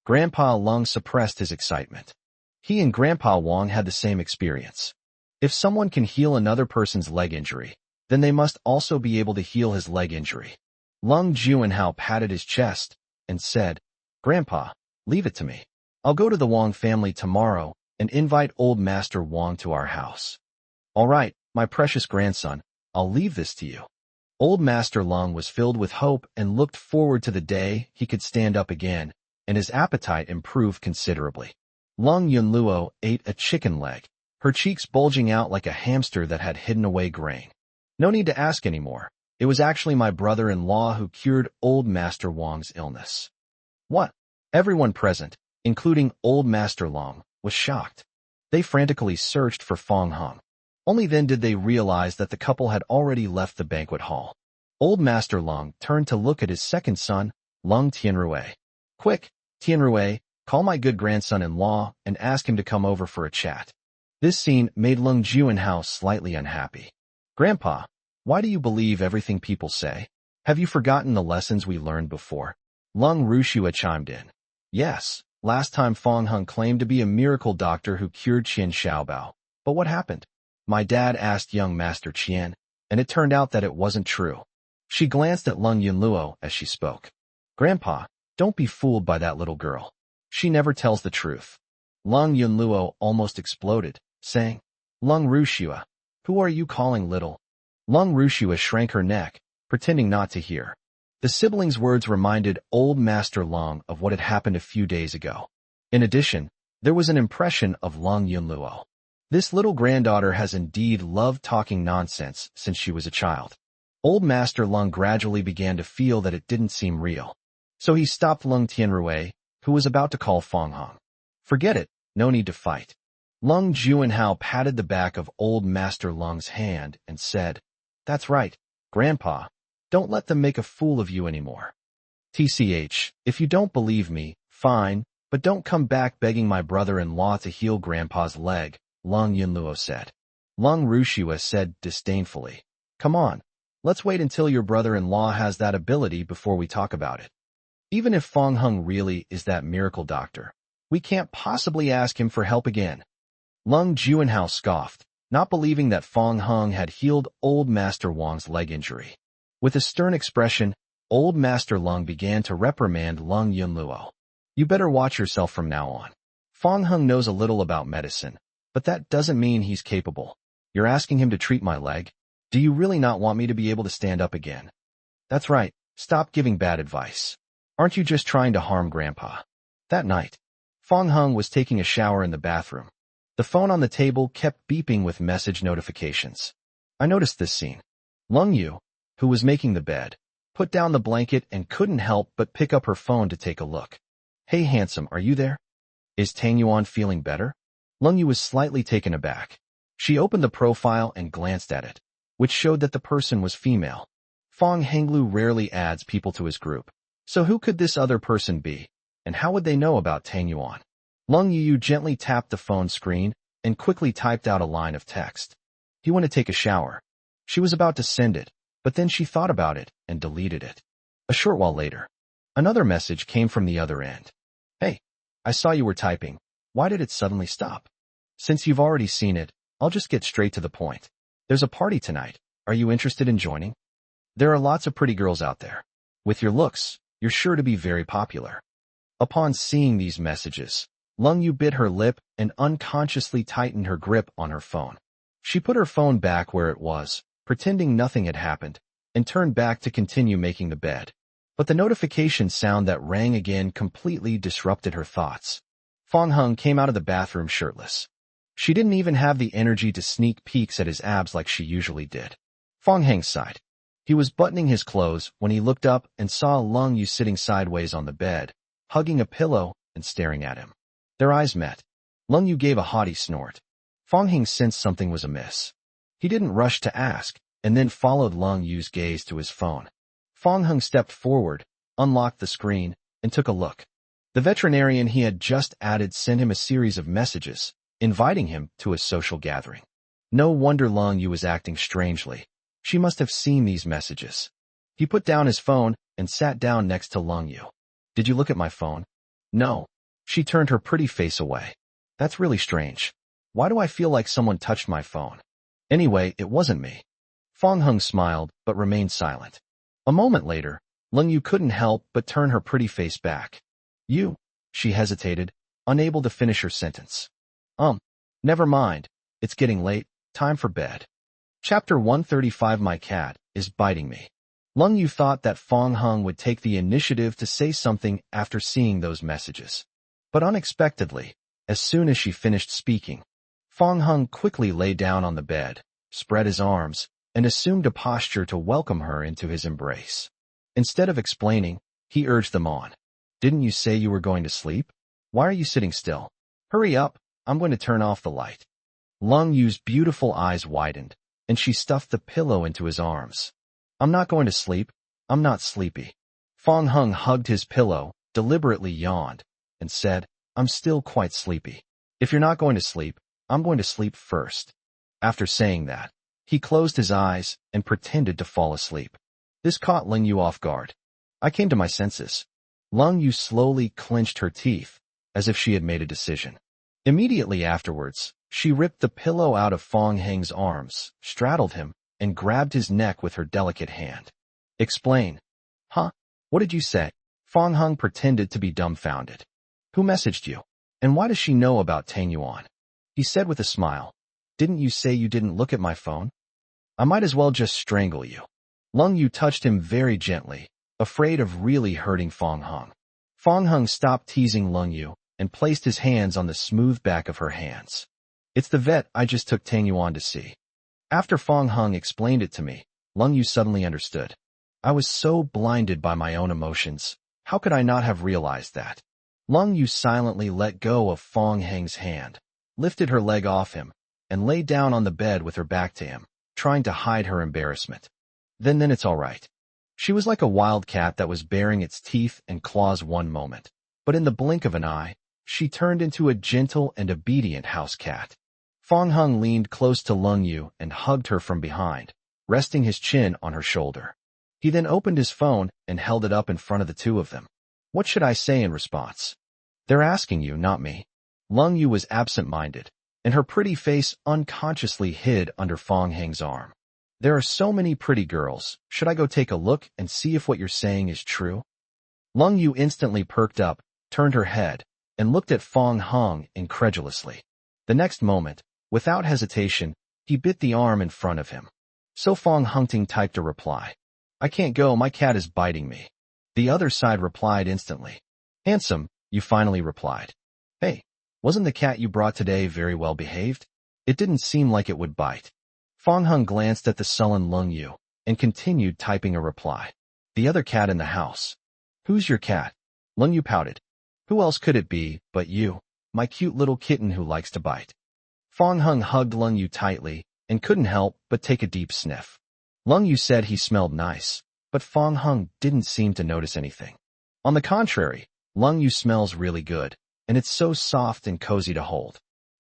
Grandpa Lung suppressed his excitement. He and Grandpa Wang had the same experience. If someone can heal another person's leg injury, then they must also be able to heal his leg injury. Lung Juanhao patted his chest and said, Grandpa, leave it to me. I'll go to the Wang family tomorrow and invite old Master Wang to our house. All right, my precious grandson, I'll leave this to you. Old Master Lung was filled with hope and looked forward to the day he could stand up again and his appetite improved considerably. Lung Yunluo ate a chicken leg, her cheeks bulging out like a hamster that had hidden away grain. No need to ask anymore. It was actually my brother-in-law who cured old Master Wang's illness. What? Everyone present, including old Master Long, was shocked. They frantically searched for Fong Hung. Only then did they realize that the couple had already left the banquet hall. Old Master Long turned to look at his second son, Lung Tianrui. Quick, Tianrui, call my good grandson-in-law and ask him to come over for a chat. This scene made Lung Juanhao slightly unhappy. Grandpa, why do you believe everything people say? Have you forgotten the lessons we learned before? Lung Rushua chimed in. Yes, last time Fong Hung claimed to be a miracle doctor who cured Qian Xiaobao. But what happened? My dad asked young Master Qian, and it turned out that it wasn't true. She glanced at Lung Yunluo as she spoke. Grandpa, don't be fooled by that little girl. She never tells the truth. Lung Yunluo almost exploded, saying, Lung Rushua, who are you calling little? Lung Rushua shrank her neck, pretending not to hear. The siblings' words reminded old Master Lung of what had happened a few days ago. In addition, there was an impression of Lung Yunluo. This little granddaughter has indeed loved talking nonsense since she was a child. Old Master Lung gradually began to feel that it didn't seem real. So he stopped Lung Tianrui, who was about to call Fong Hung. Forget it, no need to fight. Lung Juanhao patted the back of old Master Lung's hand and said, That's right, Grandpa. Don't let them make a fool of you anymore. TCH, if you don't believe me, fine, but don't come back begging my brother-in-law to heal Grandpa's leg, Lung Yunluo said. Lung Rushua said disdainfully, Come on, let's wait until your brother-in-law has that ability before we talk about it. Even if Fong Hung really is that miracle doctor, we can't possibly ask him for help again. Lung Juanhao scoffed, not believing that Fong Hung had healed old Master Wang's leg injury. With a stern expression, old Master Lung began to reprimand Lung Yunluo. You better watch yourself from now on. Fong Hung knows a little about medicine, but that doesn't mean he's capable. You're asking him to treat my leg? Do you really not want me to be able to stand up again? That's right, stop giving bad advice. Aren't you just trying to harm Grandpa? That night, Fong Hung was taking a shower in the bathroom. The phone on the table kept beeping with message notifications. I noticed this scene. Lung Yu, who was making the bed, put down the blanket and couldn't help but pick up her phone to take a look. Hey handsome, are you there? Is Tang Yuan feeling better? Lung Yu was slightly taken aback. She opened the profile and glanced at it, which showed that the person was female. Fong Henglu rarely adds people to his group. So who could this other person be, and how would they know about Tang Yuan? Lung Yu gently tapped the phone screen and quickly typed out a line of text. He went to take a shower. She was about to send it, but then she thought about it and deleted it. A short while later, another message came from the other end. Hey, I saw you were typing. Why did it suddenly stop? Since you've already seen it, I'll just get straight to the point. There's a party tonight. Are you interested in joining? There are lots of pretty girls out there. With your looks, you're sure to be very popular. Upon seeing these messages, Lung Yu bit her lip and unconsciously tightened her grip on her phone. She put her phone back where it was, pretending nothing had happened, and turned back to continue making the bed. But the notification sound that rang again completely disrupted her thoughts. Fong Hung came out of the bathroom shirtless. She didn't even have the energy to sneak peeks at his abs like she usually did. Fong Heng sighed. He was buttoning his clothes when he looked up and saw Lung Yu sitting sideways on the bed, hugging a pillow and staring at him. Their eyes met. Lung Yu gave a haughty snort. Fong Heng sensed something was amiss. He didn't rush to ask, and then followed Lung Yu's gaze to his phone. Fong Heng stepped forward, unlocked the screen, and took a look. The veterinarian he had just added sent him a series of messages, inviting him to a social gathering. No wonder Lung Yu was acting strangely. She must have seen these messages. He put down his phone and sat down next to Lung Yu. Did you look at my phone? No. She turned her pretty face away. That's really strange. Why do I feel like someone touched my phone? Anyway, it wasn't me. Fong Hung smiled, but remained silent. A moment later, Lung Yu couldn't help but turn her pretty face back. You? She hesitated, unable to finish her sentence. Never mind. It's getting late. Time for bed. Chapter 135. My cat is biting me. Lung Yu thought that Fong Hung would take the initiative to say something after seeing those messages. But unexpectedly, as soon as she finished speaking, Fong Hung quickly lay down on the bed, spread his arms, and assumed a posture to welcome her into his embrace. Instead of explaining, he urged them on. Didn't you say you were going to sleep? Why are you sitting still? Hurry up, I'm going to turn off the light. Lung Yu's beautiful eyes widened, and she stuffed the pillow into his arms. I'm not going to sleep. I'm not sleepy. Fong Hung hugged his pillow, deliberately yawned, and said, I'm still quite sleepy. If you're not going to sleep, I'm going to sleep first. After saying that, he closed his eyes and pretended to fall asleep. This caught Lung Yu off guard. I came to my senses. Lung Yu slowly clenched her teeth, as if she had made a decision. Immediately afterwards, she ripped the pillow out of Fong Hung's arms, straddled him, and grabbed his neck with her delicate hand. Explain. Huh? What did you say? Fong Hung pretended to be dumbfounded. Who messaged you? And why does she know about Tang Yuan? He said with a smile. Didn't you say you didn't look at my phone? I might as well just strangle you. Lung Yu touched him very gently, afraid of really hurting Fong Hung. Fong Hung stopped teasing Lung Yu and placed his hands on the smooth back of her hands. It's the vet I just took Tang Yuan to see. After Fong Hung explained it to me, Lung Yu suddenly understood. I was so blinded by my own emotions. How could I not have realized that? Lung Yu silently let go of Fong Hung's hand, lifted her leg off him, and lay down on the bed with her back to him, trying to hide her embarrassment. Then it's all right. She was like a wild cat that was baring its teeth and claws one moment, but in the blink of an eye, she turned into a gentle and obedient house cat. Fong Hung leaned close to Lung Yu and hugged her from behind, resting his chin on her shoulder. He then opened his phone and held it up in front of the two of them. What should I say in response? They're asking you, not me. Lung Yu was absent-minded, and her pretty face unconsciously hid under Fong Hung's arm. There are so many pretty girls. Should I go take a look and see if what you're saying is true? Lung Yu instantly perked up, turned her head, and looked at Fong Hung incredulously. The next moment, without hesitation, he bit the arm in front of him. So Fong Hung typed a reply. I can't go, my cat is biting me. The other side replied instantly. Handsome, you finally replied. Hey, wasn't the cat you brought today very well behaved? It didn't seem like it would bite. Fong Hung glanced at the sullen Lung Yu and continued typing a reply. The other cat in the house. Who's your cat? Lung Yu pouted. Who else could it be but you, my cute little kitten who likes to bite? Fong Hung hugged Lung Yu tightly and couldn't help but take a deep sniff. Lung Yu said he smelled nice, but Fong Hung didn't seem to notice anything. On the contrary, Lung Yu smells really good, and it's so soft and cozy to hold.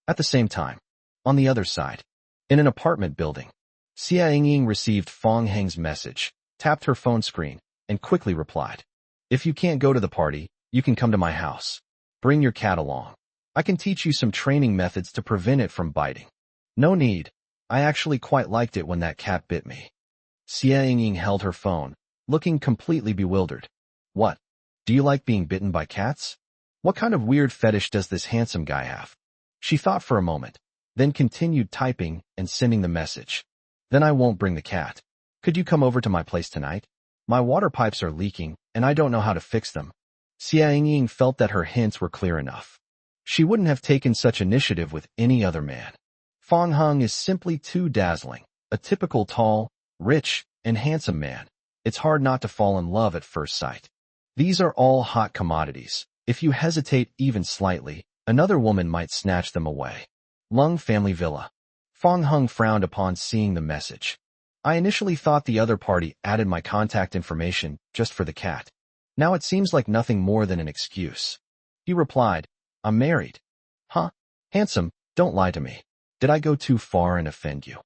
At the same time, on the other side, in an apartment building, Xia Yingying received Fong Hung's message, tapped her phone screen, and quickly replied. If you can't go to the party, you can come to my house. Bring your cat along. I can teach you some training methods to prevent it from biting. No need. I actually quite liked it when that cat bit me. Xia Yingying held her phone, looking completely bewildered. What? Do you like being bitten by cats? What kind of weird fetish does this handsome guy have? She thought for a moment, then continued typing and sending the message. Then I won't bring the cat. Could you come over to my place tonight? My water pipes are leaking, and I don't know how to fix them. Xia Yingying felt that her hints were clear enough. She wouldn't have taken such initiative with any other man. Fong Hung is simply too dazzling, a typical tall, rich, and handsome man. It's hard not to fall in love at first sight. These are all hot commodities. If you hesitate even slightly, another woman might snatch them away. Lung Family Villa. Fong Hung frowned upon seeing the message. I initially thought the other party added my contact information just for the cat. Now it seems like nothing more than an excuse. He replied, I'm married. Huh? Handsome, don't lie to me. Did I go too far and offend you?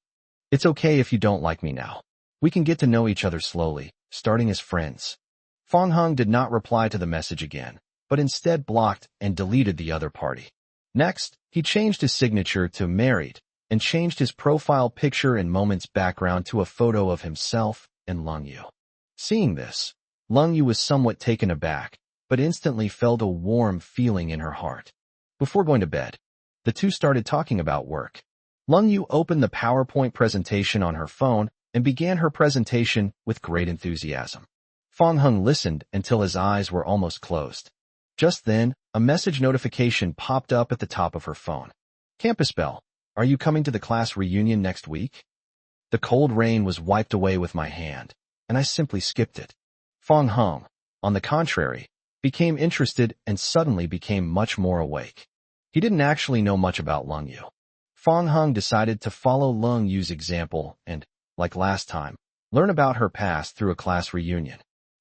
It's okay if you don't like me now. We can get to know each other slowly, starting as friends. Fong Hung did not reply to the message again, but instead blocked and deleted the other party. Next, he changed his signature to married and changed his profile picture and moments background to a photo of himself and Lung Yu. Seeing this, Lung Yu was somewhat taken aback, but instantly felt a warm feeling in her heart. Before going to bed, the two started talking about work. Lung Yu opened the PowerPoint presentation on her phone and began her presentation with great enthusiasm. Fong Hung listened until his eyes were almost closed. Just then, a message notification popped up at the top of her phone. Campus bell. Are you coming to the class reunion next week? The cold rain was wiped away with my hand, and I simply skipped it. Fong Hung, on the contrary, became interested and suddenly became much more awake. He didn't actually know much about Lung Yu. Fong Hung decided to follow Lung Yu's example and, like last time, learn about her past through a class reunion.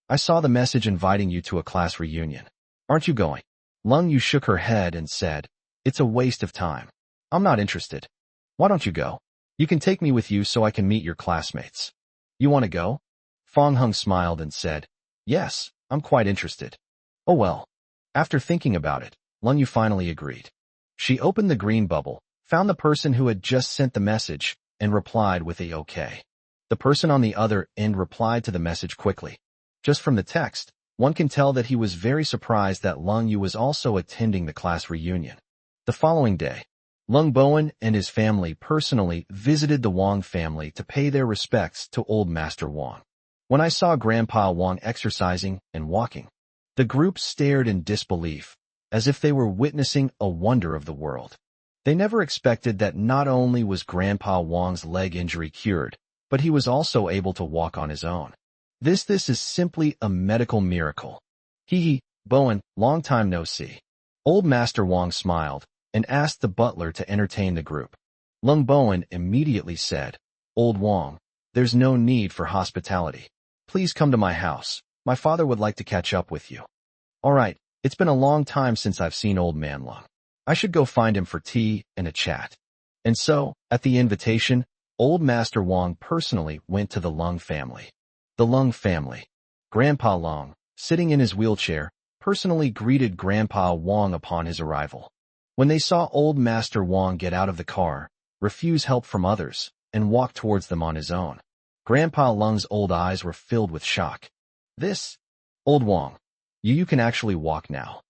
I saw the message inviting you to a class reunion. Aren't you going? Lung Yu shook her head and said, It's a waste of time. I'm not interested. Why don't you go? You can take me with you so I can meet your classmates. You want to go? Fong Hung smiled and said, Yes, I'm quite interested. Oh well. After thinking about it, Lung Yu finally agreed. She opened the green bubble, found the person who had just sent the message, and replied with a okay. The person on the other end replied to the message quickly. Just from the text, one can tell that he was very surprised that Lung Yu was also attending the class reunion. The following day, Lung Bowen and his family personally visited the Wong family to pay their respects to Old Master Wong. When I saw Grandpa Wong exercising and walking, the group stared in disbelief, as if they were witnessing a wonder of the world. They never expected that not only was Grandpa Wong's leg injury cured, but he was also able to walk on his own. This is simply a medical miracle. Hee, Bowen, long time no see. Old Master Wong smiled and asked the butler to entertain the group. Lung Bowen immediately said, Old Wong, there's no need for hospitality. Please come to my house. My father would like to catch up with you. All right, it's been a long time since I've seen Old Man Lung. I should go find him for tea and a chat. And so, at the invitation, Old Master Wong personally went to the Lung family. The Lung family. Grandpa Lung, sitting in his wheelchair, personally greeted Grandpa Wong upon his arrival. When they saw Old Master Wong get out of the car, refuse help from others, and walk towards them on his own, Grandpa Lung's old eyes were filled with shock. Old Wong, you can actually walk now.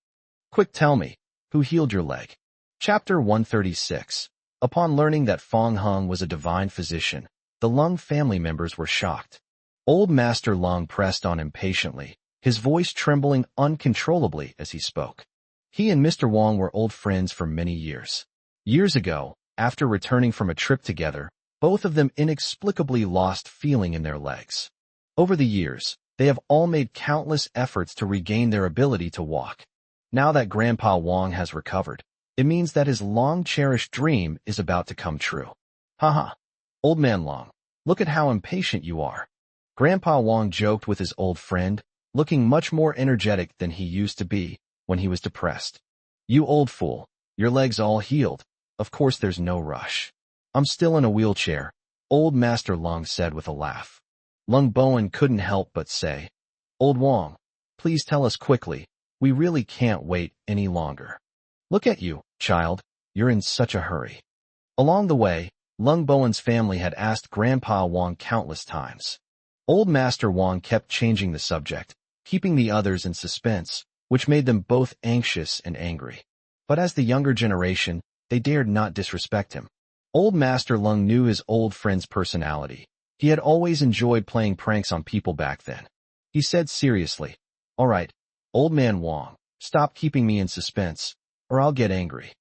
Quick, tell me, who healed your leg? Chapter 136. Upon learning that Fong Hung was a divine physician, the Lung family members were shocked. Old Master Lung pressed on impatiently, his voice trembling uncontrollably as he spoke. He and Mr. Wong were old friends for many years. Years ago, after returning from a trip together, both of them inexplicably lost feeling in their legs. Over the years, they have all made countless efforts to regain their ability to walk. Now that Grandpa Wong has recovered, it means that his long-cherished dream is about to come true. Haha. Old Man Long, look at how impatient you are. Grandpa Wong joked with his old friend, looking much more energetic than he used to be when he was depressed. You old fool, your leg's all healed. Of course there's no rush. I'm still in a wheelchair, Old Master Lung said with a laugh. Lung Bowen couldn't help but say, Old Wong, please tell us quickly, we really can't wait any longer. Look at you, child, you're in such a hurry. Along the way, Lung Bowen's family had asked Grandpa Wong countless times. Old Master Wong kept changing the subject, keeping the others in suspense, which made them both anxious and angry. But as the younger generation, they dared not disrespect him. Old Master Lung knew his old friend's personality. He had always enjoyed playing pranks on people back then. He said seriously, All right, Old Man Wong, stop keeping me in suspense, or I'll get angry.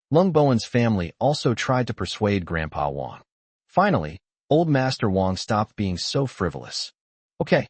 Lung Bowen's family also tried to persuade Grandpa Wong. Finally, Old Master Wong stopped being so frivolous. Okay,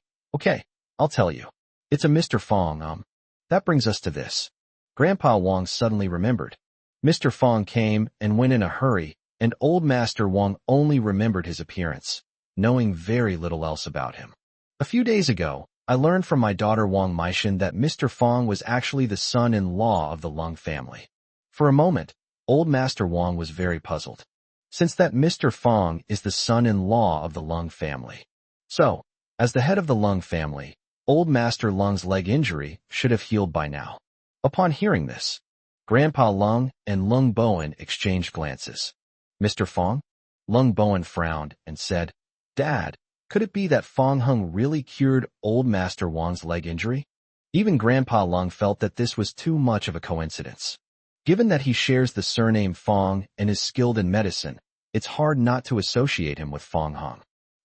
I'll tell you. It's a Mr. Fong, That brings us to this. Grandpa Wong suddenly remembered. Mr. Fong came and went in a hurry, and Old Master Wong only remembered his appearance, knowing very little else about him. A few days ago, I learned from my daughter Wong Meishan that Mr. Fong was actually the son-in-law of the Lung family. For a moment, Old Master Wong was very puzzled, since that Mr. Fong is the son-in-law of the Lung family. So, as the head of the Lung family, Old Master Lung's leg injury should have healed by now. Upon hearing this, Grandpa Lung and Lung Bowen exchanged glances. Mr. Fong? Lung Bowen frowned and said, Dad, could it be that Fong Hung really cured Old Master Wong's leg injury? Even Grandpa Lung felt that this was too much of a coincidence. Given that he shares the surname Fong and is skilled in medicine, it's hard not to associate him with Fong Hung.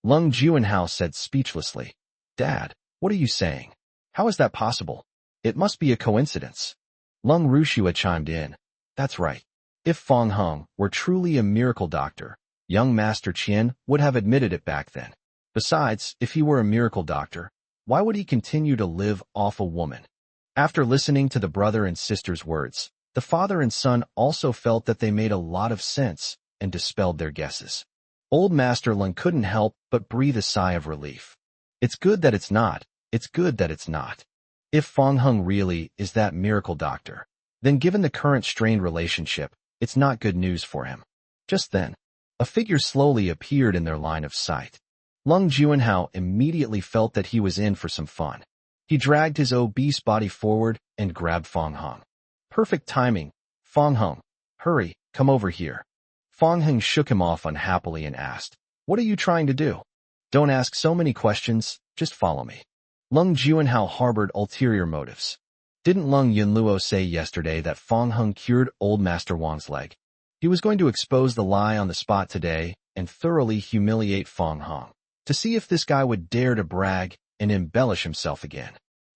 Lung Juanhao said speechlessly. Dad, what are you saying? How is that possible? It must be a coincidence. Lung Rushua chimed in. That's right. If Fong Hung were truly a miracle doctor, young Master Qian would have admitted it back then. Besides, if he were a miracle doctor, why would he continue to live off a woman? After listening to the brother and sister's words, the father and son also felt that they made a lot of sense and dispelled their guesses. Old Master Lung couldn't help but breathe a sigh of relief. It's good that it's not. It's good that it's not. If Fong Hung really is that miracle doctor, then given the current strained relationship, it's not good news for him. Just then, a figure slowly appeared in their line of sight. Lung Juanhao immediately felt that he was in for some fun. He dragged his obese body forward and grabbed Fong Hung. Perfect timing. Fong Hung, hurry, come over here. Fong Hung shook him off unhappily and asked, What are you trying to do? Don't ask so many questions, just follow me. Lung Juanhao harbored ulterior motives. Didn't Lung Yunluo say yesterday that Fong Hung cured old Master Wang's leg? He was going to expose the lie on the spot today and thoroughly humiliate Fong Hung, to see if this guy would dare to brag and embellish himself again.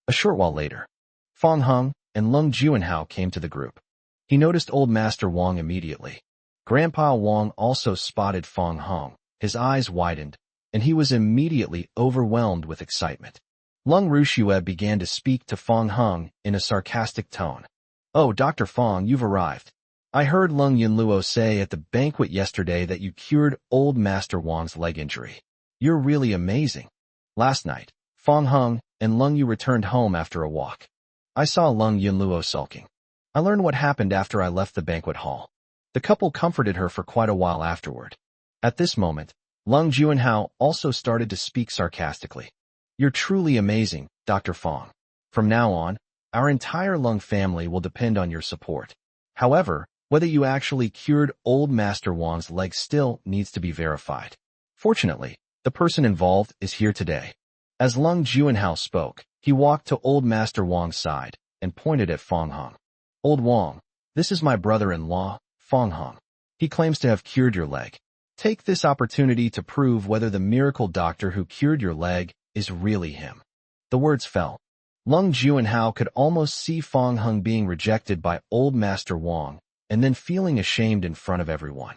A short while later, Fong Hung and Lung Juanhao came to the group. He noticed old Master Wang immediately. Grandpa Wang also spotted Fong Hung. His eyes widened, and he was immediately overwhelmed with excitement. Lung Rushua began to speak to Fong Hung in a sarcastic tone. Oh, Dr. Fong, you've arrived. I heard Lung Yunluo say at the banquet yesterday that you cured old Master Wang's leg injury. You're really amazing. Last night, Fong Hung and Lung Yu returned home after a walk. I saw Lung Yunluo sulking. I learned what happened after I left the banquet hall. The couple comforted her for quite a while afterward. At this moment, Lung Juanhao also started to speak sarcastically. You're truly amazing, Dr. Fong. From now on, our entire Lung family will depend on your support. However, whether you actually cured old Master Wang's leg still needs to be verified. Fortunately, the person involved is here today. As Lung Juanhao spoke, he walked to old Master Wang's side and pointed at Fong Hung. Old Wang, this is my brother-in-law, Fong Hung. He claims to have cured your leg. Take this opportunity to prove whether the miracle doctor who cured your leg is really him. The words fell. Lung Juanhao could almost see Fong Hung being rejected by old Master Wang and then feeling ashamed in front of everyone.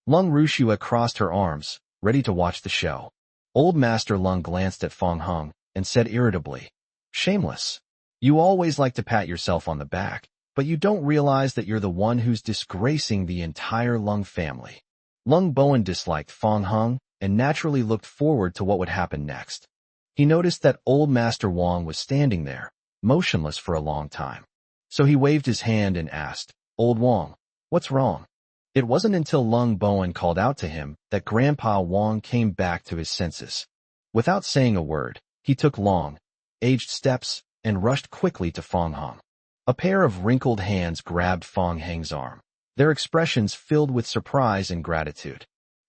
Lung Rushua crossed her arms, ready to watch the show. Old Master Lung glanced at Fong Hung and said irritably, Shameless. You always like to pat yourself on the back, but you don't realize that you're the one who's disgracing the entire Lung family. Lung Bowen disliked Fong Hung and naturally looked forward to what would happen next. He noticed that old Master Wang was standing there, motionless for a long time. So he waved his hand and asked, Old Wang, what's wrong? It wasn't until Lung Bowen called out to him that Grandpa Wang came back to his senses. Without saying a word, he took long, aged steps and rushed quickly to Fong Hung. A pair of wrinkled hands grabbed Fong Hung's arm, their expressions filled with surprise and gratitude.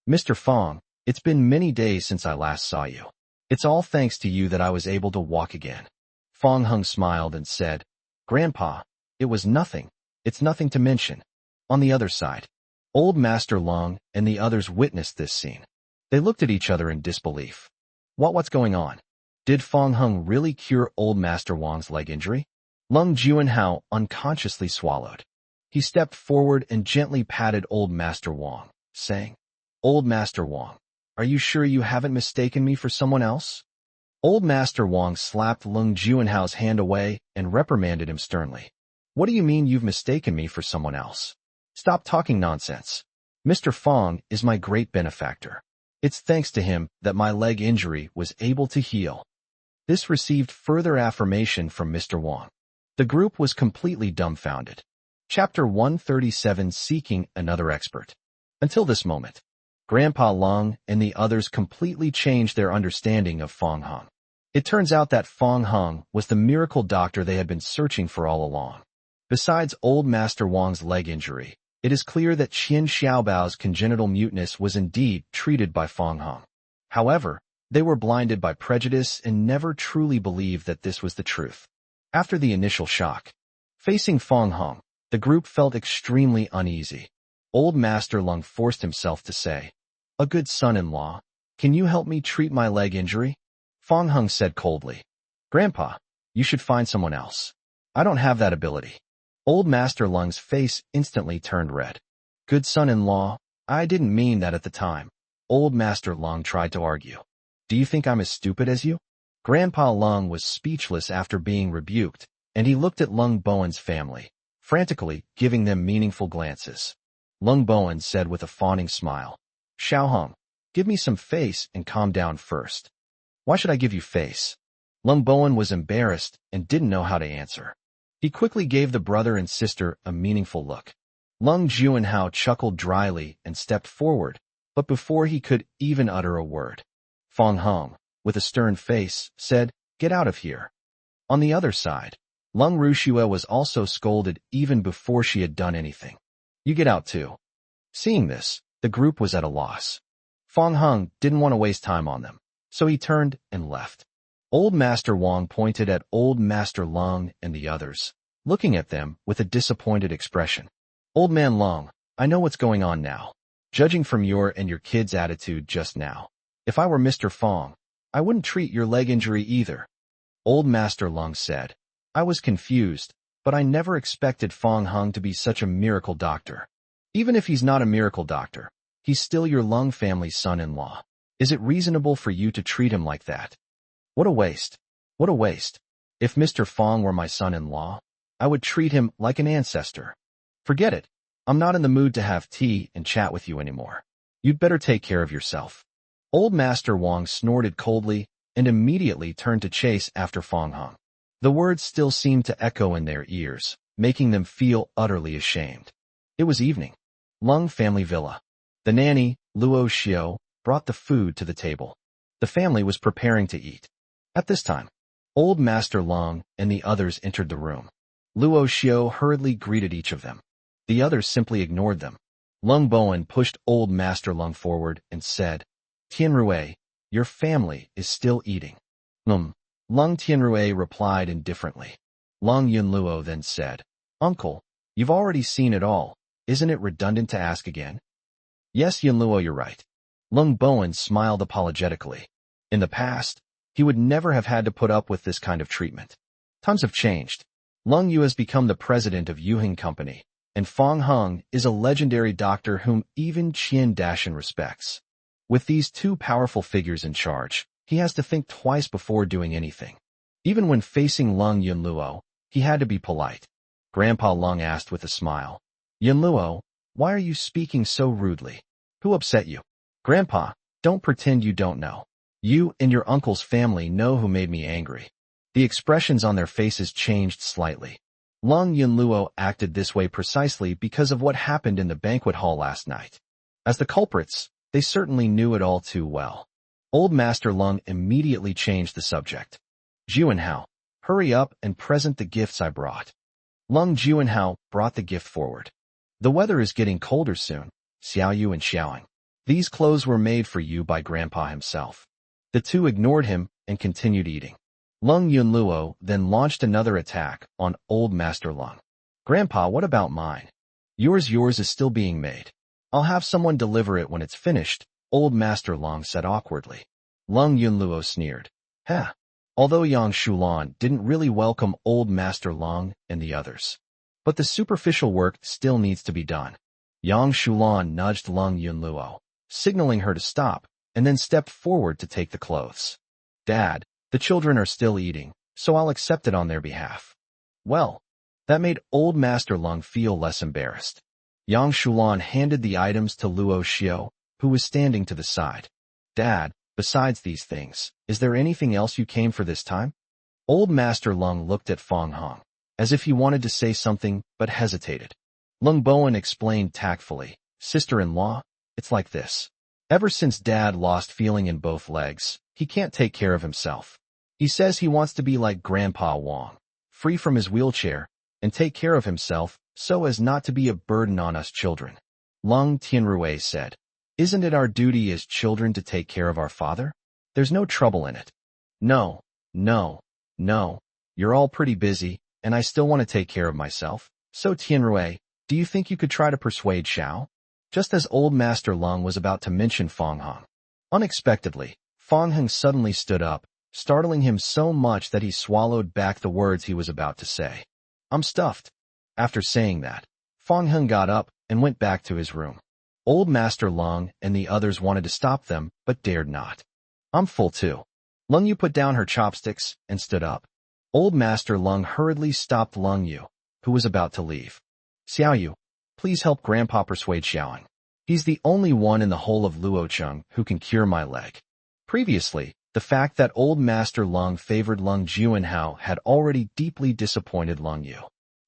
Mr. Fong, it's been many days since I last saw you. It's all thanks to you that I was able to walk again. Fong Hung smiled and said, Grandpa, it was nothing. It's nothing to mention. On the other side, old Master Lung and the others witnessed this scene. They looked at each other in disbelief. What's going on? Did Fong Hung really cure old Master Wang's leg injury? Lung Juanhao unconsciously swallowed. He stepped forward and gently patted old Master Wang, saying, Old Master Wang, are you sure you haven't mistaken me for someone else? Old Master Wang slapped Lung Juanhao's hand away and reprimanded him sternly. What do you mean you've mistaken me for someone else? Stop talking nonsense. Mr. Fong is my great benefactor. It's thanks to him that my leg injury was able to heal. This received further affirmation from Mr. Wang. The group was completely dumbfounded. Chapter 137, Seeking Another Expert. Until this moment, Grandpa Lung and the others completely changed their understanding of Fong Hung. It turns out that Fong Hung was the miracle doctor they had been searching for all along. Besides old Master Wang's leg injury, it is clear that Qian Xiaobao's congenital muteness was indeed treated by Fong Hung. However, they were blinded by prejudice and never truly believed that this was the truth. After the initial shock, facing Fong Hung, the group felt extremely uneasy. Old Master Lung forced himself to say, A good son-in-law, Can you help me treat my leg injury? Fong Hung said coldly. Grandpa, you should find someone else. I don't have that ability. Old Master Lung's face instantly turned red. Good son-in-law, I didn't mean that at the time. Old Master Lung tried to argue. Do you think I'm as stupid as you? Grandpa Lung was speechless after being rebuked, and he looked at Lung Bowen's family, frantically giving them meaningful glances. Lung Bowen said with a fawning smile, Xiao Hung, give me some face and calm down first. Why should I give you face? Lung Bowen was embarrassed and didn't know how to answer. He quickly gave the brother and sister a meaningful look. Lung Juanhao chuckled dryly and stepped forward, but before he could even utter a word, Fong Hung, with a stern face, said, Get out of here. On the other side, Lung Rushua was also scolded even before she had done anything. You get out too. Seeing this, the group was at a loss. Fong Hung didn't want to waste time on them, so he turned and left. Old Master Wang pointed at Old Master Lung and the others, looking at them with a disappointed expression. Old Man Lung, I know what's going on now. Judging from your and your kid's attitude just now, if I were Mr. Fong, I wouldn't treat your leg injury either. Old Master Lung said. I was confused, but I never expected Fong Hung to be such a miracle doctor. Even if he's not a miracle doctor, he's still your Lung family's son-in-law. Is it reasonable for you to treat him like that? What a waste. What a waste. If Mr. Fong were my son-in-law, I would treat him like an ancestor. Forget it. I'm not in the mood to have tea and chat with you anymore. You'd better take care of yourself. Old Master Wang snorted coldly and immediately turned to chase after Fong Hung. The words still seemed to echo in their ears, making them feel utterly ashamed. It was evening. Lung family villa. The nanny, Luo Xiao, brought the food to the table. The family was preparing to eat. At this time, Old Master Lung and the others entered the room. Luo Xiao hurriedly greeted each of them. The others simply ignored them. Lung Bowen pushed Old Master Lung forward and said, Tianrui, your family is still eating. Lung Tianrui replied indifferently. Lung Yunluo then said, Uncle, you've already seen it all. Isn't it redundant to ask again? Yes, Yunluo, you're right. Lung Bowen smiled apologetically. In the past, he would never have had to put up with this kind of treatment. Times have changed. Lung Yu has become the president of Yuhing Company, and Fong Hung is a legendary doctor whom even Qian Dashan respects. With these two powerful figures in charge, he has to think twice before doing anything. Even when facing Lung Yunluo, he had to be polite. Grandpa Lung asked with a smile, Yunluo, why are you speaking so rudely? Who upset you? Grandpa, don't pretend you don't know. You and your uncle's family know who made me angry. The expressions on their faces changed slightly. Lung Yunluo acted this way precisely because of what happened in the banquet hall last night. As the culprits, they certainly knew it all too well. Old Master Lung immediately changed the subject. Juanhao, hurry up and present the gifts I brought. Lung Juanhao brought the gift forward. The weather is getting colder soon, Xiaoyu and Xiaoying. These clothes were made for you by Grandpa himself. The two ignored him and continued eating. Lung Yunluo then launched another attack on Old Master Lung. Grandpa, what about mine? Yours is still being made. I'll have someone deliver it when it's finished, Old Master Lung said awkwardly. Lung Yunluo sneered. Although Yang Shulan didn't really welcome Old Master Lung and the others. But the superficial work still needs to be done. Yang Shulan nudged Lung Yunluo, signaling her to stop, and then stepped forward to take the clothes. Dad, the children are still eating, so I'll accept it on their behalf. Well, that made Old Master Lung feel less embarrassed. Yang Shulan handed the items to Luo Xiao, who was standing to the side. Dad, besides these things, is there anything else you came for this time? Old Master Lung looked at Fong Hung, as if he wanted to say something but hesitated. Lung Bowen explained tactfully, Sister-in-law, it's like this. Ever since Dad lost feeling in both legs, he can't take care of himself. He says he wants to be like Grandpa Wang, free from his wheelchair, and take care of himself so as not to be a burden on us children. Lung Tianrui said, Isn't it our duty as children to take care of our father? There's no trouble in it. No. You're all pretty busy, and I still want to take care of myself. So Tianrui, do you think you could try to persuade Xiao? Just as Old Master Lung was about to mention Fong Hung, Unexpectedly, Fong Heng suddenly stood up, startling him so much that he swallowed back the words he was about to say. I'm stuffed. After saying that, Fong Heng got up and went back to his room. Old Master Lung and the others wanted to stop them, but dared not. I'm full too. Lung Yu put down her chopsticks and stood up. Old Master Lung hurriedly stopped Lung Yu, who was about to leave. Xiao Yu, please help Grandpa persuade Xiaoheng. He's the only one in the whole of Luocheng who can cure my leg. Previously, the fact that Old Master Lung favored Lung Juanhao had already deeply disappointed Lung Yu.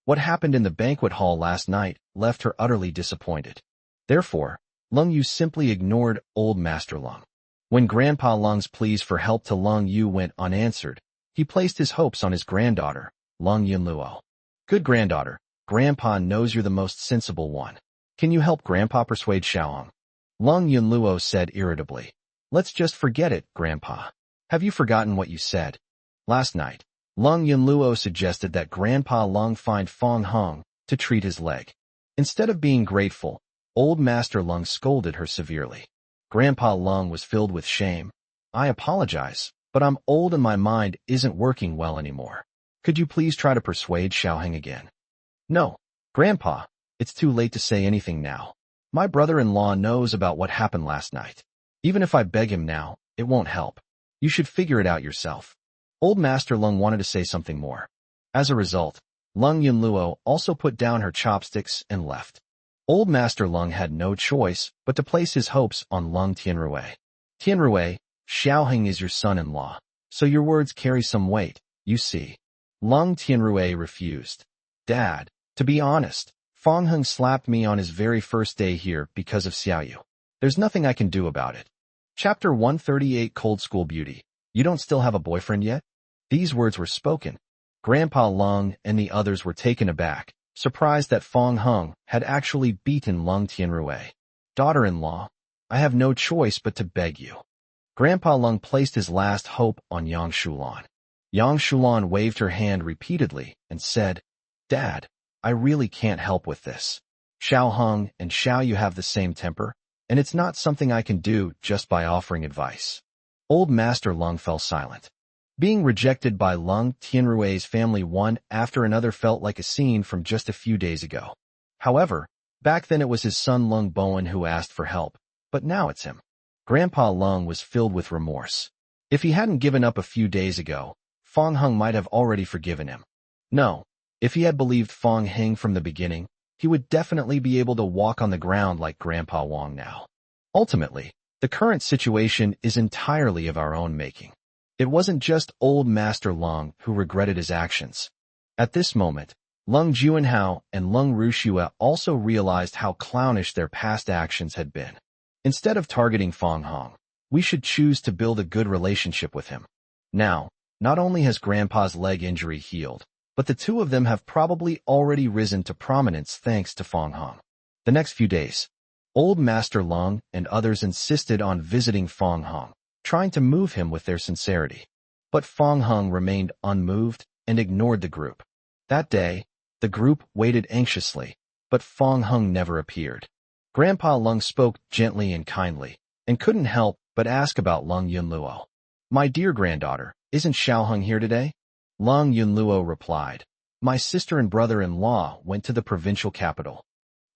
What happened in the banquet hall last night left her utterly disappointed. Therefore, Lung Yu simply ignored Old Master Lung. When Grandpa Lung's pleas for help to Lung Yu went unanswered, he placed his hopes on his granddaughter, Lung Yunluo. Good granddaughter, Grandpa knows you're the most sensible one. Can you help Grandpa persuade Xiaoheng? Lung Yunluo said irritably. Let's just forget it, Grandpa. Have you forgotten what you said? Last night, Lung Yunluo suggested that Grandpa Lung find Fong Heng to treat his leg. Instead of being grateful, Old Master Lung scolded her severely. Grandpa Lung was filled with shame. I apologize, but I'm old and my mind isn't working well anymore. Could you please try to persuade Xiaoheng again? No, Grandpa, it's too late to say anything now. My brother-in-law knows about what happened last night. Even if I beg him now, it won't help. You should figure it out yourself. Old Master Lung wanted to say something more. As a result, Lung Yunluo also put down her chopsticks and left. Old Master Lung had no choice but to place his hopes on Lung Tianrui. Tianrui, Xiaoheng is your son-in-law, so your words carry some weight, you see. Lung Tianrui refused. Dad, to be honest, Fong Heng slapped me on his very first day here because of Xiaoyu. There's nothing I can do about it. Chapter 138 Cold School Beauty. You don't still have a boyfriend yet? These words were spoken. Grandpa Lung and the others were taken aback, surprised that Fong Heng had actually beaten Lung Tianrui. Daughter-in-law, I have no choice but to beg you. Grandpa Lung placed his last hope on Yang Shulan. Yang Shulan waved her hand repeatedly and said, Dad, I really can't help with this. Xiaoheng and Xiaoyu have the same temper, and it's not something I can do just by offering advice. Old Master Lung fell silent. Being rejected by Lung Tianrui's family one after another felt like a scene from just a few days ago. However, back then it was his son Lung Bowen who asked for help, but now it's him. Grandpa Lung was filled with remorse. If he hadn't given up a few days ago, Fong Heng might have already forgiven him. No, if he had believed Fong Heng from the beginning, he would definitely be able to walk on the ground like Grandpa Wong now. Ultimately, the current situation is entirely of our own making. It wasn't just Old Master Lung who regretted his actions. At this moment, Lung Juanhao and Lung Rushua also realized how clownish their past actions had been. Instead of targeting Fong Heng, we should choose to build a good relationship with him. Now, not only has Grandpa's leg injury healed, but the two of them have probably already risen to prominence thanks to Fong Heng. The next few days, Old Master Lung and others insisted on visiting Fong Heng, trying to move him with their sincerity. But Fong Heng remained unmoved and ignored the group. That day, the group waited anxiously, but Fong Heng never appeared. Grandpa Lung spoke gently and kindly, and couldn't help but ask about Lung Yunluo. My dear granddaughter, isn't Xiaoheng here today? Lung Yunluo replied. My sister and brother-in-law went to the provincial capital.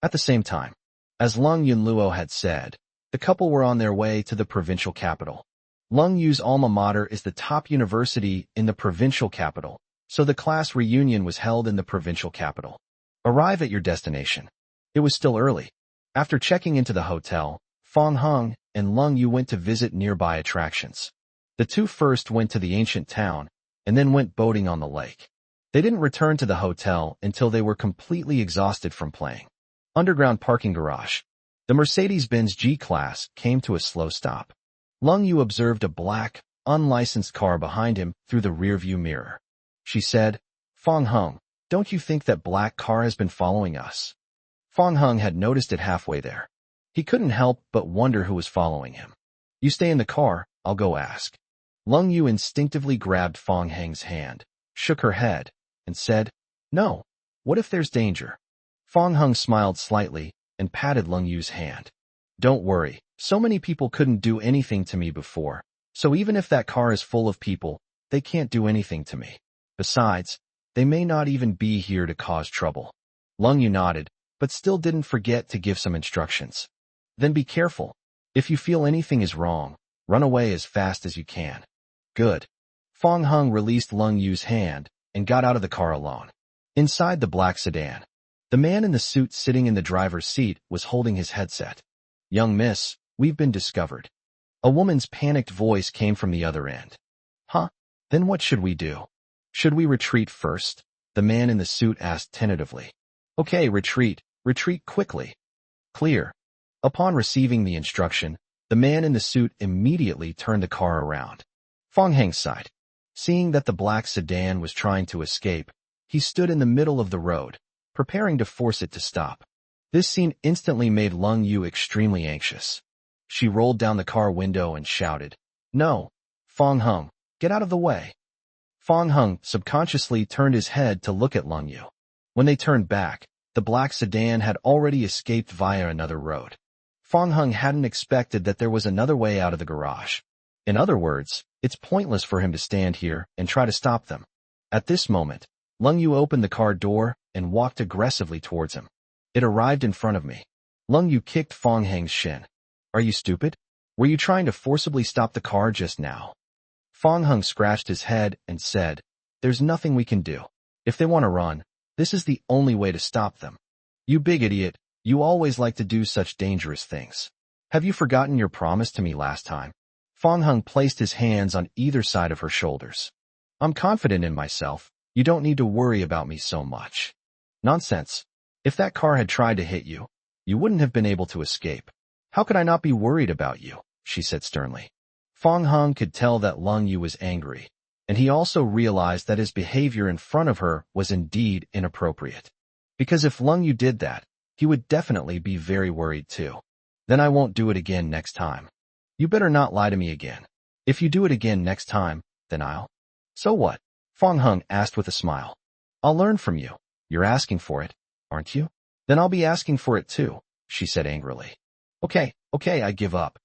At the same time, as Lung Yunluo had said, the couple were on their way to the provincial capital. Lung Yu's alma mater is the top university in the provincial capital, so the class reunion was held in the provincial capital. Arrive at your destination. It was still early. After checking into the hotel, Fong Heng and Lung Yu went to visit nearby attractions. The two first went to the ancient town, and then went boating on the lake. They didn't return to the hotel until they were completely exhausted from playing. Underground parking garage. The Mercedes-Benz G-Class came to a slow stop. Lung Yu observed a black, unlicensed car behind him through the rearview mirror. She said, Fong Heng, don't you think that black car has been following us? Fong Heng had noticed it halfway there. He couldn't help but wonder who was following him. You stay in the car, I'll go ask. Lung Yu instinctively grabbed Fong Heng's hand, shook her head, and said, No, what if there's danger? Fong Heng smiled slightly and patted Lung Yu's hand. Don't worry, so many people couldn't do anything to me before, so even if that car is full of people, they can't do anything to me. Besides, they may not even be here to cause trouble. Lung Yu nodded, but still didn't forget to give some instructions. Then be careful. If you feel anything is wrong, run away as fast as you can. Good. Fong Hung released Lung Yu's hand and got out of the car alone. Inside the black sedan, the man in the suit sitting in the driver's seat was holding his headset. Young miss, we've been discovered. A woman's panicked voice came from the other end. Huh? Then what should we do? Should we retreat first? The man in the suit asked tentatively. Okay, retreat quickly. Clear. Upon receiving the instruction, the man in the suit immediately turned the car around. Fong Heng sighed. Seeing that the black sedan was trying to escape, he stood in the middle of the road, preparing to force it to stop. This scene instantly made Lung Yu extremely anxious. She rolled down the car window and shouted, No! Fong Hung, get out of the way! Fong Hung subconsciously turned his head to look at Lung Yu. When they turned back, the black sedan had already escaped via another road. Fong Hung hadn't expected that there was another way out of the garage. In other words, it's pointless for him to stand here and try to stop them. At this moment, Lung Yu opened the car door and walked aggressively towards him. It arrived in front of me. Lung Yu kicked Fong Heng's shin. Are you stupid? Were you trying to forcibly stop the car just now? Fong Hung scratched his head and said, There's nothing we can do. If they want to run, this is the only way to stop them. You big idiot, you always like to do such dangerous things. Have you forgotten your promise to me last time? Fong Hung placed his hands on either side of her shoulders. I'm confident in myself. You don't need to worry about me so much. Nonsense. If that car had tried to hit you, you wouldn't have been able to escape. How could I not be worried about you? She said sternly. Fong Hung could tell that Lung Yu was angry, and he also realized that his behavior in front of her was indeed inappropriate. Because if Lung Yu did that, he would definitely be very worried too. Then I won't do it again next time. You better not lie to me again. If you do it again next time, then I'll... So what? Fong Hung asked with a smile. I'll learn from you. You're asking for it, aren't you? Then I'll be asking for it too, she said angrily. Okay, I give up.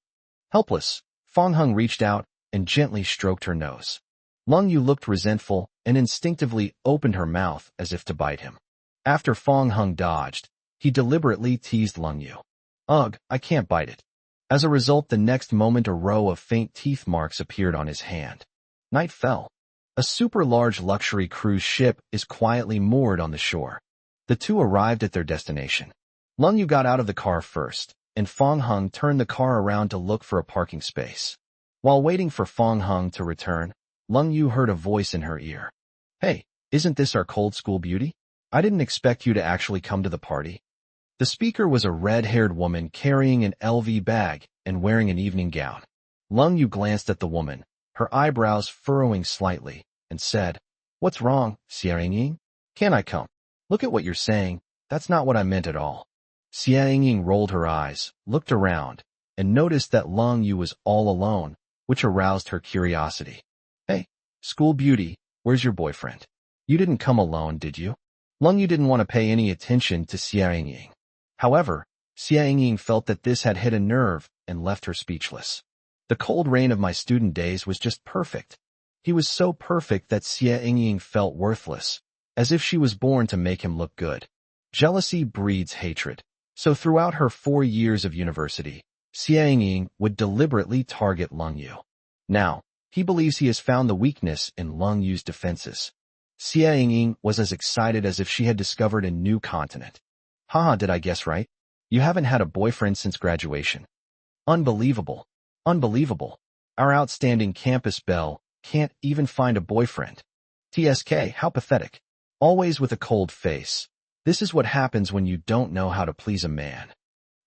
Helpless, Fong Hung reached out and gently stroked her nose. Lung Yu looked resentful and instinctively opened her mouth as if to bite him. After Fong Hung dodged, he deliberately teased Lung Yu. Ugh, I can't bite it. As a result, the next moment a row of faint teeth marks appeared on his hand. Night fell. A super-large luxury cruise ship is quietly moored on the shore. The two arrived at their destination. Lung Yu got out of the car first, and Fong Hung turned the car around to look for a parking space. While waiting for Fong Hung to return, Lung Yu heard a voice in her ear. Hey, isn't this our cold school beauty? I didn't expect you to actually come to the party. The speaker was a red-haired woman carrying an LV bag and wearing an evening gown. Lung Yu glanced at the woman, her eyebrows furrowing slightly, and said, What's wrong, Xia Ying? Can't I come? Look at what you're saying. That's not what I meant at all. Xia Ying rolled her eyes, looked around, and noticed that Lung Yu was all alone, which aroused her curiosity. Hey, school beauty, where's your boyfriend? You didn't come alone, did you? Lung Yu didn't want to pay any attention to Xia Ying. However, Xia Ying felt that this had hit a nerve and left her speechless. The cold rain of my student days was just perfect. He was so perfect that Xia Ying felt worthless, as if she was born to make him look good. Jealousy breeds hatred. So throughout her 4 years of university, Xia Ying would deliberately target Lung Yu. Now, he believes he has found the weakness in Lung Yu's defenses. Xia Ying was as excited as if she had discovered a new continent. Haha, did I guess right? You haven't had a boyfriend since graduation. Unbelievable. Unbelievable. Our outstanding campus belle can't even find a boyfriend. TSK, how pathetic. Always with a cold face. This is what happens when you don't know how to please a man.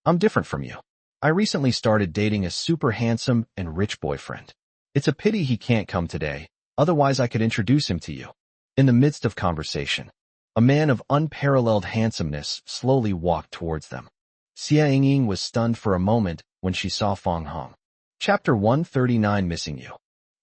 I'm different from you. I recently started dating a super handsome and rich boyfriend. It's a pity he can't come today, otherwise I could introduce him to you. In the midst of conversation, a man of unparalleled handsomeness slowly walked towards them. Xia Ying was stunned for a moment when she saw Fong Hung. Chapter 139 Missing You.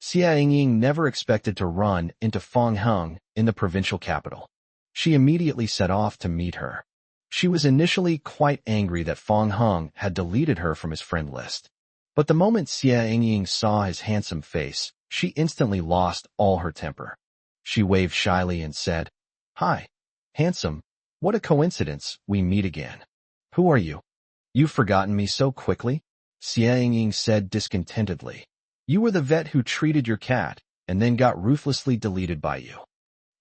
Xia Ying never expected to run into Fong Hung in the provincial capital. She immediately set off to meet her. She was initially quite angry that Fong Hung had deleted her from his friend list. But the moment Xia Yingying saw his handsome face, she instantly lost all her temper. She waved shyly and said, "Hi, handsome. What a coincidence, we meet again. Who are you? You've forgotten me so quickly?" Xia Yingying said discontentedly. "You were the vet who treated your cat, and then got ruthlessly deleted by you."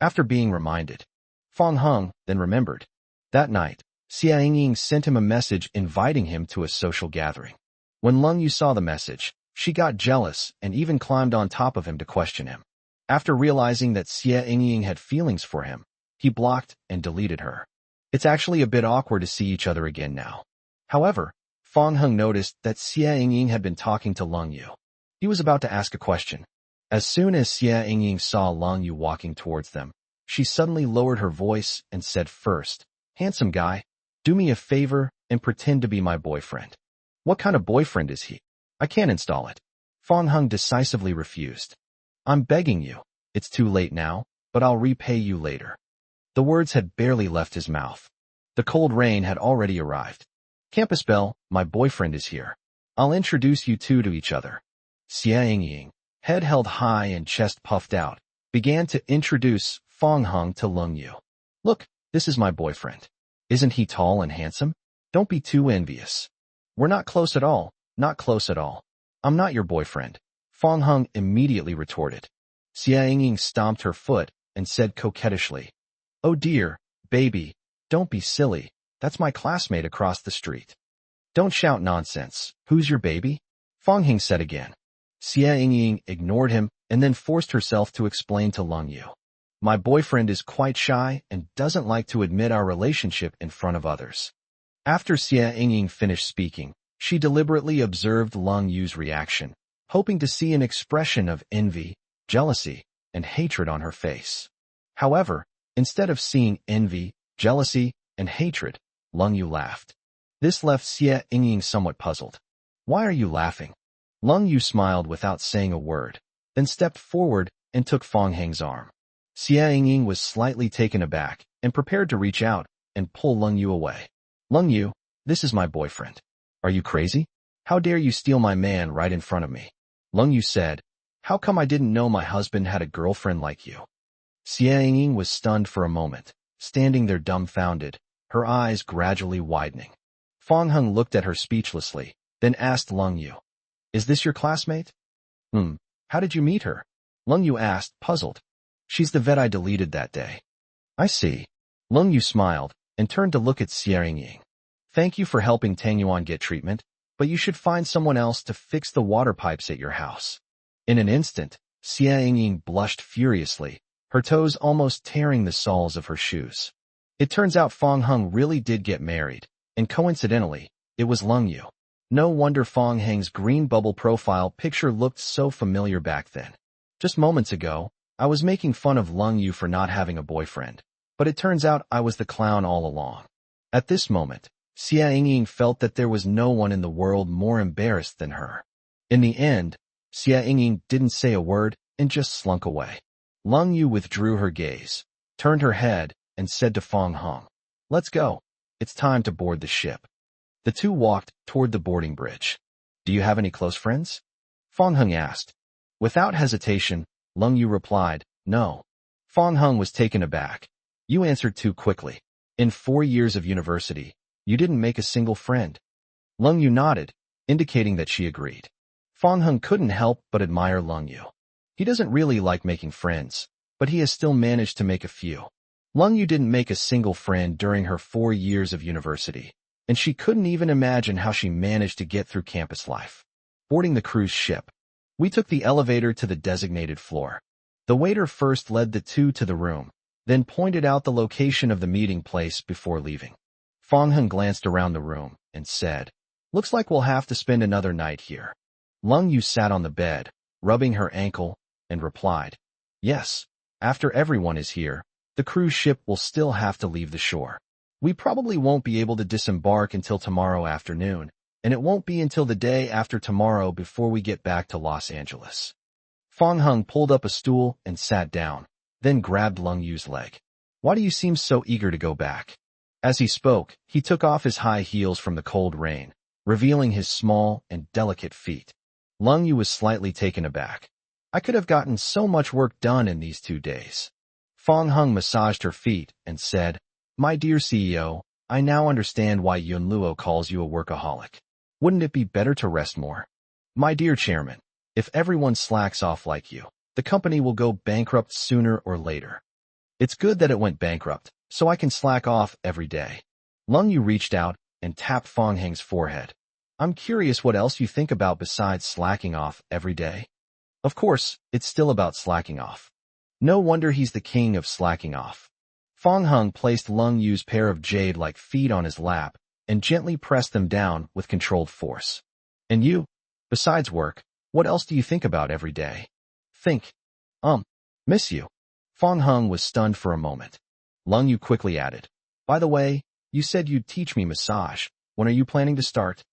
After being reminded, Fong Hung then remembered. That night, Xia Yingying sent him a message inviting him to a social gathering. When Lung Yu saw the message, she got jealous and even climbed on top of him to question him. After realizing that Xia Yingying had feelings for him, he blocked and deleted her. It's actually a bit awkward to see each other again now. However, Fong Hung noticed that Xia Yingying had been talking to Lung Yu. He was about to ask a question. As soon as Xia Yingying saw Lung Yu walking towards them, she suddenly lowered her voice and said first, "Handsome guy, do me a favor and pretend to be my boyfriend." "What kind of boyfriend is he? I can't install it." Fong Hung decisively refused. "I'm begging you. It's too late now, but I'll repay you later." The words had barely left his mouth. The cold rain had already arrived. "Campus Belle, my boyfriend is here. I'll introduce you two to each other." Xia Yingying, head held high and chest puffed out, began to introduce Fong Hung to Lung Yu. "Look, this is my boyfriend. Isn't he tall and handsome? Don't be too envious." "We're not close at all, not close at all. I'm not your boyfriend," Fong Hung immediately retorted. Xia Yingying stomped her foot and said coquettishly, "Oh dear, baby, don't be silly. That's my classmate across the street." "Don't shout nonsense. Who's your baby?" Fong Hing said again. Xia Yingying ignored him and then forced herself to explain to Lung Yu. "My boyfriend is quite shy and doesn't like to admit our relationship in front of others." After Xia Yingying finished speaking, she deliberately observed Lung Yu's reaction, hoping to see an expression of envy, jealousy, and hatred on her face. However, instead of seeing envy, jealousy, and hatred, Lung Yu laughed. This left Xia Yingying somewhat puzzled. "Why are you laughing?" Lung Yu smiled without saying a word, then stepped forward and took Fong Heng's arm. Xia Yingying was slightly taken aback and prepared to reach out and pull Lung Yu away. "Lung Yu, this is my boyfriend. Are you crazy? How dare you steal my man right in front of me?" Lung Yu said, "How come I didn't know my husband had a girlfriend like you?" Xia Yingying was stunned for a moment, standing there dumbfounded, her eyes gradually widening. Fong Hung looked at her speechlessly, then asked Lung Yu, "Is this your classmate?" How did you meet her?" Lung Yu asked, puzzled. "She's the vet I deleted that day." "I see." Lung Yu smiled and turned to look at Xia Yingying. "Thank you for helping Tang Yuan get treatment, but you should find someone else to fix the water pipes at your house." In an instant, Xia Yingying blushed furiously, her toes almost tearing the soles of her shoes. It turns out Fong Hung really did get married, and coincidentally, it was Lung Yu. No wonder Fong Heng's green bubble profile picture looked so familiar back then. Just moments ago, I was making fun of Lung Yu for not having a boyfriend, but it turns out I was the clown all along. At this moment, Xia Yingying felt that there was no one in the world more embarrassed than her. In the end, Xia Yingying didn't say a word and just slunk away. Lung Yu withdrew her gaze, turned her head, and said to Fong Hung, "Let's go. It's time to board the ship." The two walked toward the boarding bridge. "Do you have any close friends?" Fong Hung asked. Without hesitation, Lung Yu replied, "No." Fong Hung was taken aback. "You answered too quickly. In 4 years of university, you didn't make a single friend." Lung Yu nodded, indicating that she agreed. Fong Hung couldn't help but admire Lung Yu. He doesn't really like making friends, but he has still managed to make a few. Lung Yu didn't make a single friend during her 4 years of university, and she couldn't even imagine how she managed to get through campus life. Boarding the cruise ship. We took the elevator to the designated floor. The waiter first led the two to the room, then pointed out the location of the meeting place before leaving. Fong Hung glanced around the room and said, "Looks like we'll have to spend another night here." Lung Yu sat on the bed, rubbing her ankle, and replied, "Yes, after everyone is here, the cruise ship will still have to leave the shore. We probably won't be able to disembark until tomorrow afternoon, and it won't be until the day after tomorrow before we get back to Los Angeles." Fong Hung pulled up a stool and sat down, then grabbed Lung Yu's leg. "Why do you seem so eager to go back?" As he spoke, he took off his high heels from the cold rain, revealing his small and delicate feet. Lung Yu was slightly taken aback. I could have gotten so much work done in these 2 days. Fong Hung massaged her feet and said, My dear CEO, I now understand why Yun Luo calls you a workaholic. Wouldn't it be better to rest more? My dear chairman, if everyone slacks off like you, the company will go bankrupt sooner or later. It's good that it went bankrupt, so I can slack off every day. Lung Yu reached out and tapped Fong Heng's forehead. I'm curious what else you think about besides slacking off every day. Of course, it's still about slacking off. No wonder he's the king of slacking off. Fong Hung placed Lung Yu's pair of jade-like feet on his lap and gently pressed them down with controlled force. And you? Besides work, what else do you think about every day? Think. Miss you. Fong Hung was stunned for a moment. Lung Yu quickly added, By the way, you said you'd teach me massage. When are you planning to start?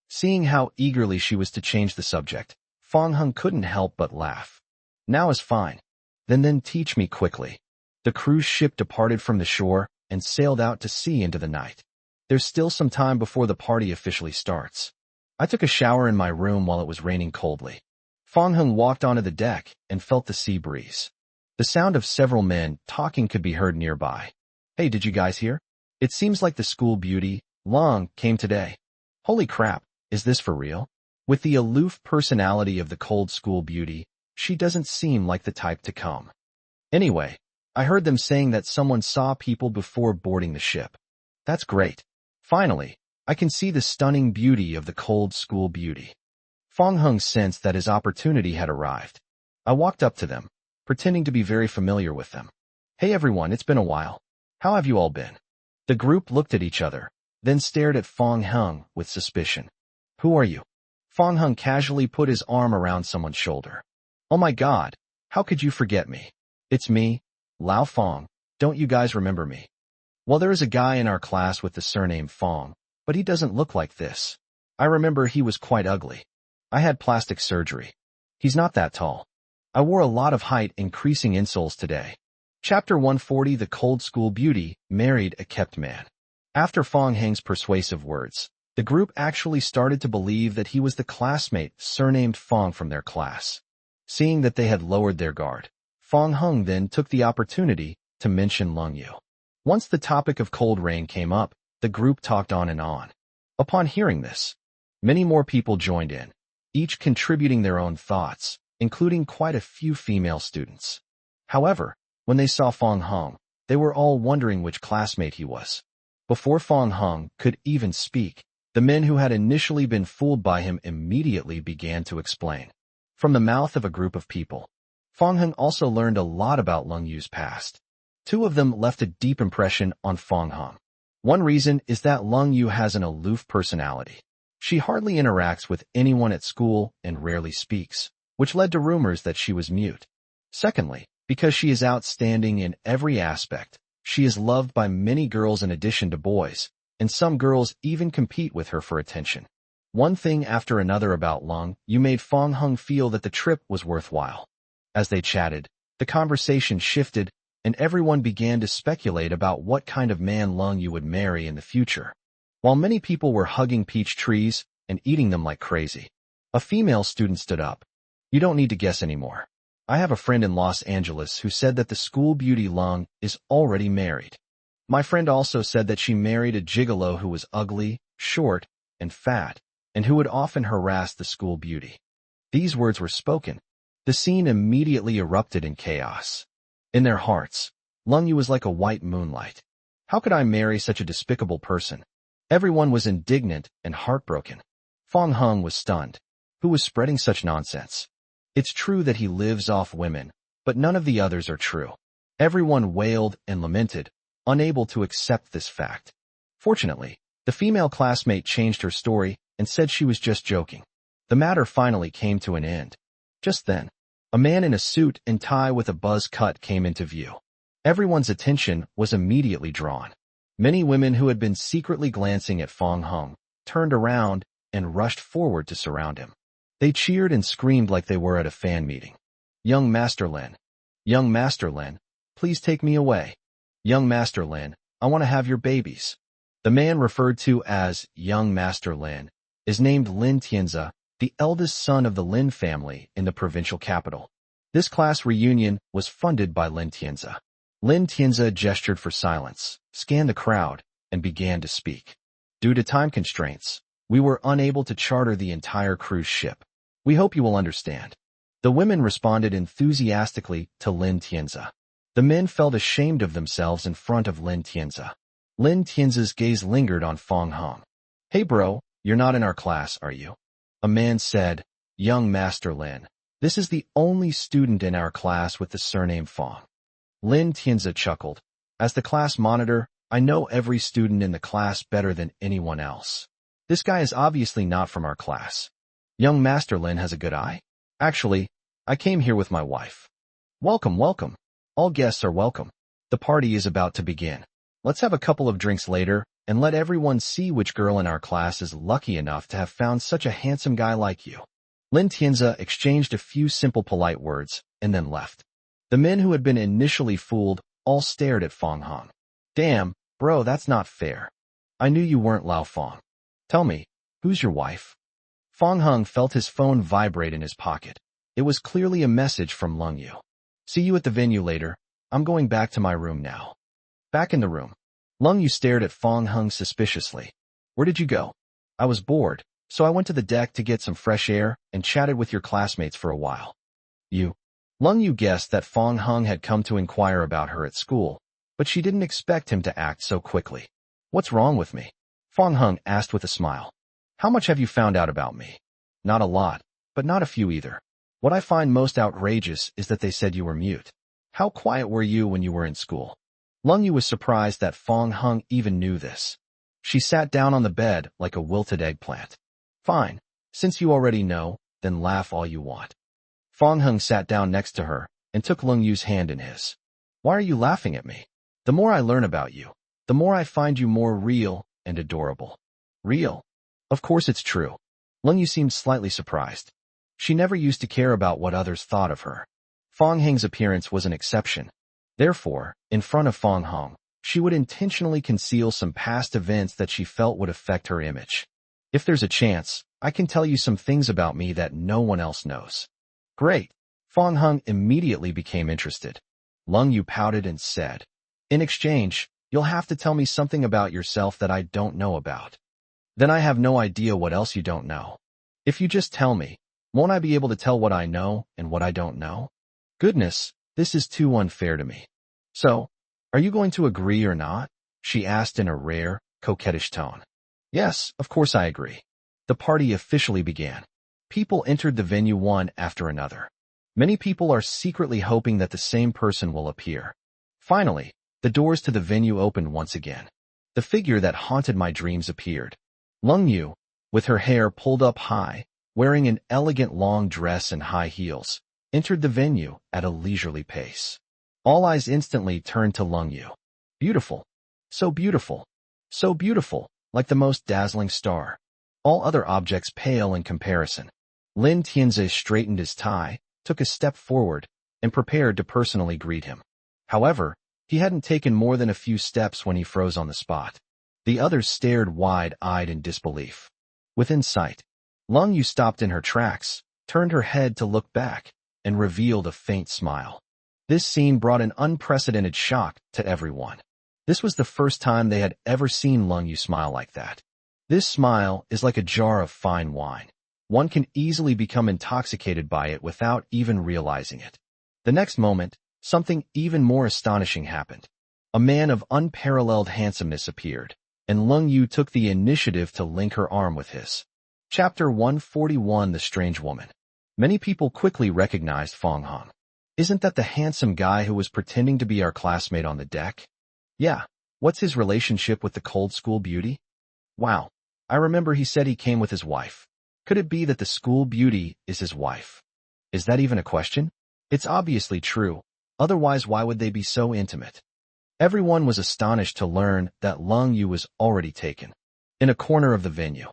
Seeing how eagerly she was to change the subject, Fong Hung couldn't help but laugh. Now is fine. Then teach me quickly. The cruise ship departed from the shore and sailed out to sea into the night. There's still some time before the party officially starts. I took a shower in my room while it was raining coldly. Fong Hung walked onto the deck and felt the sea breeze. The sound of several men talking could be heard nearby. Hey, did you guys hear? It seems like the school beauty, Long, came today. Holy crap, is this for real? With the aloof personality of the cold school beauty, she doesn't seem like the type to come. Anyway, I heard them saying that someone saw people before boarding the ship. That's great. Finally, I can see the stunning beauty of the cold school beauty. Fong Hung sensed that his opportunity had arrived. I walked up to them, pretending to be very familiar with them. Hey everyone, it's been a while. How have you all been? The group looked at each other, then stared at Fong Hung with suspicion. Who are you? Fong Hung casually put his arm around someone's shoulder. Oh my god, how could you forget me? It's me, Lao Fong. Don't you guys remember me? Well, there is a guy in our class with the surname Fong, but he doesn't look like this. I remember he was quite ugly. I had plastic surgery. He's not that tall. I wore a lot of height-increasing insoles today. Chapter 140 The Cold School Beauty married a kept man. After Fong Heng's persuasive words, the group actually started to believe that he was the classmate surnamed Fong from their class. Seeing that they had lowered their guard, Fong Hung then took the opportunity to mention Lung Yu. Once the topic of cold rain came up, the group talked on and on. Upon hearing this, many more people joined in, each contributing their own thoughts, including quite a few female students. However, when they saw Fong Hung, they were all wondering which classmate he was. Before Fong Hung could even speak, the men who had initially been fooled by him immediately began to explain. From the mouth of a group of people, Fong Hung also learned a lot about Lung Yu's past. 2 of them left a deep impression on Fong Hung. One reason is that Lung Yu has an aloof personality. She hardly interacts with anyone at school and rarely speaks, which led to rumors that she was mute. Secondly, because she is outstanding in every aspect, she is loved by many girls in addition to boys, and some girls even compete with her for attention. One thing after another about Lung Yu made Fong Hung feel that the trip was worthwhile. As they chatted, the conversation shifted, and everyone began to speculate about what kind of man Lung Yu would marry in the future. While many people were hugging peach trees and eating them like crazy, a female student stood up. You don't need to guess anymore. I have a friend in Los Angeles who said that the school beauty Lung is already married. My friend also said that she married a gigolo who was ugly, short, and fat, and who would often harass the school beauty. These words were spoken. The scene immediately erupted in chaos. In their hearts, Lung Yu was like a white moonlight. How could I marry such a despicable person? Everyone was indignant and heartbroken. Fong Hung was stunned. Who was spreading such nonsense? It's true that he lives off women, but none of the others are true. Everyone wailed and lamented, unable to accept this fact. Fortunately, the female classmate changed her story and said she was just joking. The matter finally came to an end. Just then, a man in a suit and tie with a buzz cut came into view. Everyone's attention was immediately drawn. Many women who had been secretly glancing at Fong Hung turned around and rushed forward to surround him. They cheered and screamed like they were at a fan meeting. Young Master Lin. Young Master Lin, please take me away. Young Master Lin, I want to have your babies. The man referred to as young Master Lin is named Lin Tianze, the eldest son of the Lin family in the provincial capital. This class reunion was funded by Lin Tianze. Lin Tianze gestured for silence, scanned the crowd, and began to speak. Due to time constraints, we were unable to charter the entire cruise ship. We hope you will understand. The women responded enthusiastically to Lin Tianze. The men felt ashamed of themselves in front of Lin Tianze. Lin Tianze's gaze lingered on Fang Heng. Hey bro, you're not in our class, are you? A man said, young Master Lin. This is the only student in our class with the surname Fang. Lin Tianze chuckled. As the class monitor, I know every student in the class better than anyone else. This guy is obviously not from our class. Young Master Lin has a good eye. Actually, I came here with my wife. Welcome, welcome. All guests are welcome. The party is about to begin. Let's have a couple of drinks later, and let everyone see which girl in our class is lucky enough to have found such a handsome guy like you. Lin Tianze exchanged a few simple polite words, and then left. The men who had been initially fooled all stared at Fang Heng. Damn, bro, that's not fair. I knew you weren't Lao Fang. Tell me, who's your wife? Fang Heng felt his phone vibrate in his pocket. It was clearly a message from Lung Yu. See you at the venue later. I'm going back to my room now. Back in the room. Lung Yu stared at Fang Heng suspiciously. Where did you go? I was bored, so I went to the deck to get some fresh air and chatted with your classmates for a while. You. Lung Yu guessed that Fang Heng had come to inquire about her at school, but she didn't expect him to act so quickly. What's wrong with me? Fang Heng asked with a smile. How much have you found out about me? Not a lot, but not a few either. What I find most outrageous is that they said you were mute. How quiet were you when you were in school? Lung Yu was surprised that Fang Heng even knew this. She sat down on the bed like a wilted eggplant. Fine, since you already know, then laugh all you want. Fang Heng sat down next to her and took Lung Yu's hand in his. Why are you laughing at me? The more I learn about you, the more I find you more real and adorable. Real? Of course it's true. Lung Yu seemed slightly surprised. She never used to care about what others thought of her. Fang Heng's appearance was an exception. Therefore, in front of Fang Heng, she would intentionally conceal some past events that she felt would affect her image. If there's a chance, I can tell you some things about me that no one else knows. Great. Fang Heng immediately became interested. Lung Yu pouted and said, in exchange, you'll have to tell me something about yourself that I don't know about. Then I have no idea what else you don't know. If you just tell me, won't I be able to tell what I know and what I don't know? Goodness, this is too unfair to me. So, are you going to agree or not? She asked in a rare, coquettish tone. Yes, of course I agree. The party officially began. People entered the venue one after another. Many people are secretly hoping that the same person will appear. Finally, the doors to the venue opened once again. The figure that haunted my dreams appeared. Lung Yu, with her hair pulled up high, wearing an elegant long dress and high heels, entered the venue at a leisurely pace. All eyes instantly turned to Lung Yu. Beautiful. So beautiful. So beautiful, like the most dazzling star. All other objects pale in comparison. Lin Tianze straightened his tie, took a step forward, and prepared to personally greet him. However, he hadn't taken more than a few steps when he froze on the spot. The others stared wide-eyed in disbelief. Within sight, Lung Yu stopped in her tracks, turned her head to look back, and revealed a faint smile. This scene brought an unprecedented shock to everyone. This was the first time they had ever seen Lung Yu smile like that. This smile is like a jar of fine wine. One can easily become intoxicated by it without even realizing it. The next moment, something even more astonishing happened. A man of unparalleled handsomeness appeared, and Lung Yu took the initiative to link her arm with his. Chapter 141: The Strange Woman. Many people quickly recognized Fang Heng. Isn't that the handsome guy who was pretending to be our classmate on the deck? Yeah, what's his relationship with the cold school beauty? Wow, I remember he said he came with his wife. Could it be that the school beauty is his wife? Is that even a question? It's obviously true, otherwise why would they be so intimate? Everyone was astonished to learn that Lung Yu was already taken. In a corner of the venue,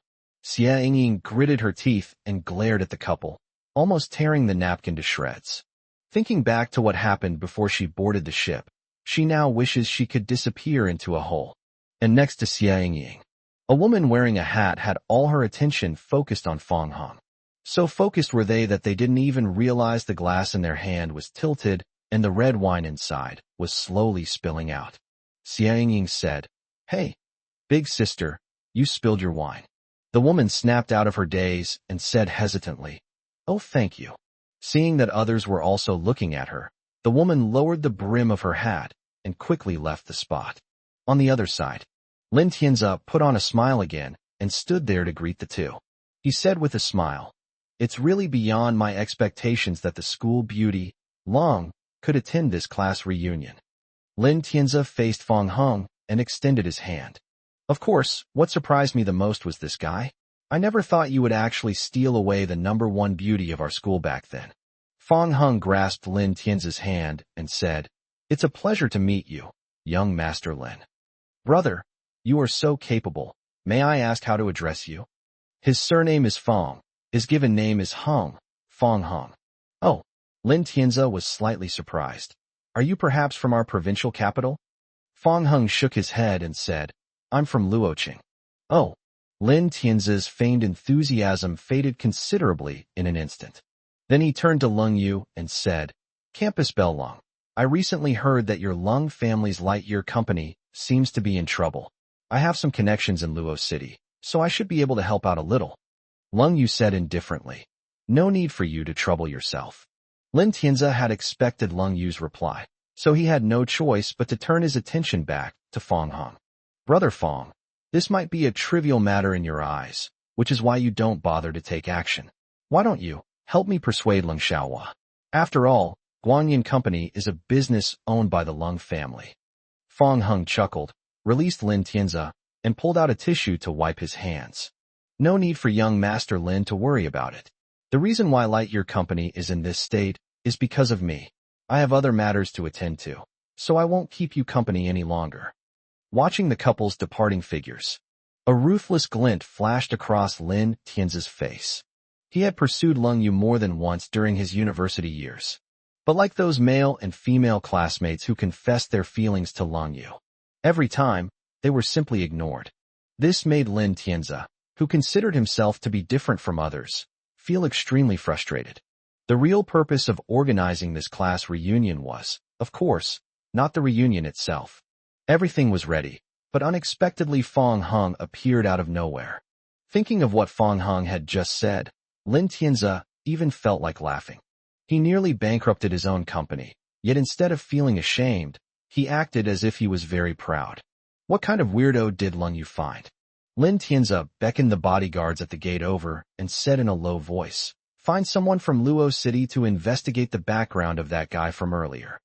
Xie Yingying gritted her teeth and glared at the couple, almost tearing the napkin to shreds. Thinking back to what happened before she boarded the ship, she now wishes she could disappear into a hole. and next to Xiang Ying. A woman wearing a hat had all her attention focused on Fong Hung. So focused were they that they didn't even realize the glass in their hand was tilted and the red wine inside was slowly spilling out. Xiang Ying said, "Hey, big sister, you spilled your wine." The woman snapped out of her daze and said hesitantly, "Oh, thank you." Seeing that others were also looking at her, the woman lowered the brim of her hat and quickly left the spot. On the other side, Lin Tianzi put on a smile again and stood there to greet the two. He said with a smile, "It's really beyond my expectations that the school beauty, Long, could attend this class reunion." Lin Tianzi faced Fong Hung and extended his hand. "Of course, what surprised me the most was this guy. I never thought you would actually steal away the #1 beauty of our school back then." Fong Hung grasped Lin Tianzi's hand and said, "It's a pleasure to meet you, young Master Lin. Brother, you are so capable. May I ask how to address you?" His surname is Fong. His given name is Hung, Fong Hung. "Oh." Lin Tianzi was slightly surprised. "Are you perhaps from our provincial capital?" Fong Hung shook his head and said, "I'm from Luoqing." "Oh." Lin Tianzi's feigned enthusiasm faded considerably in an instant. Then he turned to Lung Yu and said, "Campus Bell Lung, I recently heard that your Lung family's Lightyear company seems to be in trouble. I have some connections in Luo City, so I should be able to help out a little." Lung Yu said indifferently, "No need for you to trouble yourself." Lin Tianzi had expected Lung Yu's reply, so he had no choice but to turn his attention back to Fong Hung. "Brother Fong, this might be a trivial matter in your eyes, which is why you don't bother to take action. Why don't you help me persuade Lung Xiaohua? After all, Guanyin Company is a business owned by the Lung family." Fong Hung chuckled, released Lin Tianzi, and pulled out a tissue to wipe his hands. "No need for young Master Lin to worry about it. The reason why Lightyear Company is in this state is because of me. I have other matters to attend to, so I won't keep you company any longer." Watching the couple's departing figures, a ruthless glint flashed across Lin Tianzi's face. He had pursued Lung Yu more than once during his university years. But like those male and female classmates who confessed their feelings to Lung Yu, every time, they were simply ignored. This made Lin Tianzi, who considered himself to be different from others, feel extremely frustrated. The real purpose of organizing this class reunion was, of course, not the reunion itself. Everything was ready, but unexpectedly Fong Hung appeared out of nowhere. Thinking of what Fong Hung had just said, Lin Tianzi even felt like laughing. He nearly bankrupted his own company, yet instead of feeling ashamed, he acted as if he was very proud. What kind of weirdo did Lung Yu find? Lin Tianzi beckoned the bodyguards at the gate over and said in a low voice, "Find someone from Luo City to investigate the background of that guy from earlier."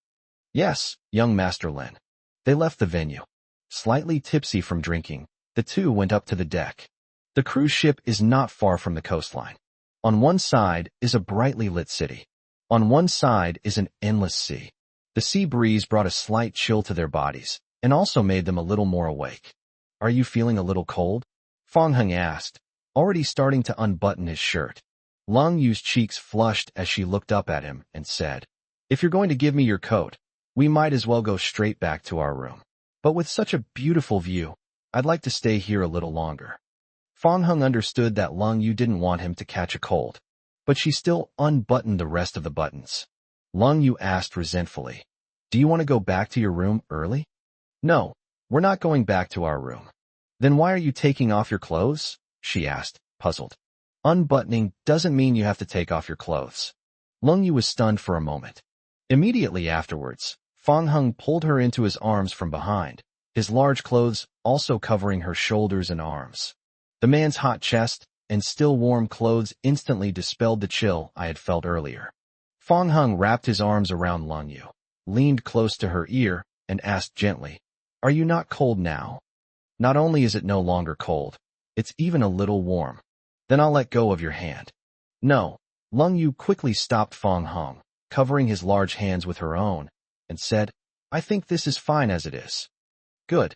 "Yes, young Master Lin." They left the venue. Slightly tipsy from drinking, the two went up to the deck. The cruise ship is not far from the coastline. On one side is a brightly lit city. On one side is an endless sea. The sea breeze brought a slight chill to their bodies and also made them a little more awake. "Are you feeling a little cold?" Fong Hung asked, already starting to unbutton his shirt. Lung Yu's cheeks flushed as she looked up at him and said, "If you're going to give me your coat, we might as well go straight back to our room. But with such a beautiful view, I'd like to stay here a little longer." Fong Hung understood that Lung Yu didn't want him to catch a cold, but she still unbuttoned the rest of the buttons. Lung Yu asked resentfully, "Do you want to go back to your room early?" "No, we're not going back to our room." "Then why are you taking off your clothes?" she asked, puzzled. "Unbuttoning doesn't mean you have to take off your clothes." Lung Yu was stunned for a moment. Immediately afterwards, Fong Hung pulled her into his arms from behind, his large clothes also covering her shoulders and arms. The man's hot chest and still warm clothes instantly dispelled the chill I had felt earlier. Fong Hung wrapped his arms around Lung Yu, leaned close to her ear, and asked gently, "Are you not cold now?" "Not only is it no longer cold, it's even a little warm." "Then I'll let go of your hand." "No." Lung Yu quickly stopped Fong Hung, covering his large hands with her own, and said, "I think this is fine as it is." "Good."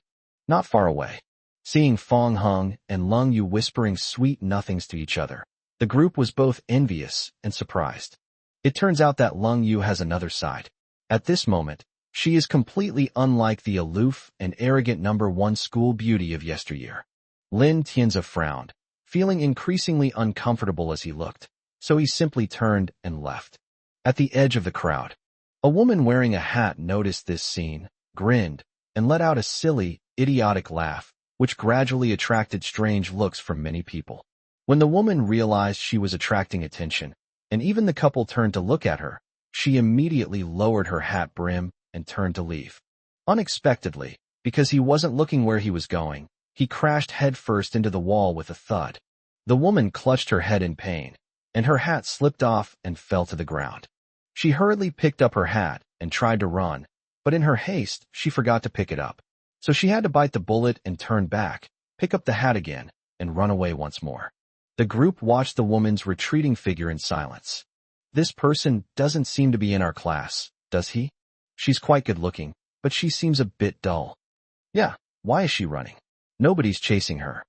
Not far away, seeing Fong Hung and Lung Yu whispering sweet nothings to each other, the group was both envious and surprised. It turns out that Lung Yu has another side. At this moment, She is completely unlike the aloof and arrogant #1 school beauty of yesteryear. Lin Tianzi frowned, feeling increasingly uncomfortable as he looked, so he simply turned and left. At the edge of the crowd, a woman wearing a hat noticed this scene, grinned, and let out a silly, idiotic laugh, which gradually attracted strange looks from many people. When the woman realized she was attracting attention, and even the couple turned to look at her, she immediately lowered her hat brim and turned to leave. Unexpectedly, because he wasn't looking where he was going, he crashed headfirst into the wall with a thud. The woman clutched her head in pain, and her hat slipped off and fell to the ground. She hurriedly picked up her hat and tried to run, but in her haste, she forgot to pick it up. So she had to bite the bullet and turn back, pick up the hat again, and run away once more. The group watched the woman's retreating figure in silence. This person doesn't seem to be in our class, does he? She's quite good looking, but she seems a bit dull. Yeah, why is she running? Nobody's chasing her.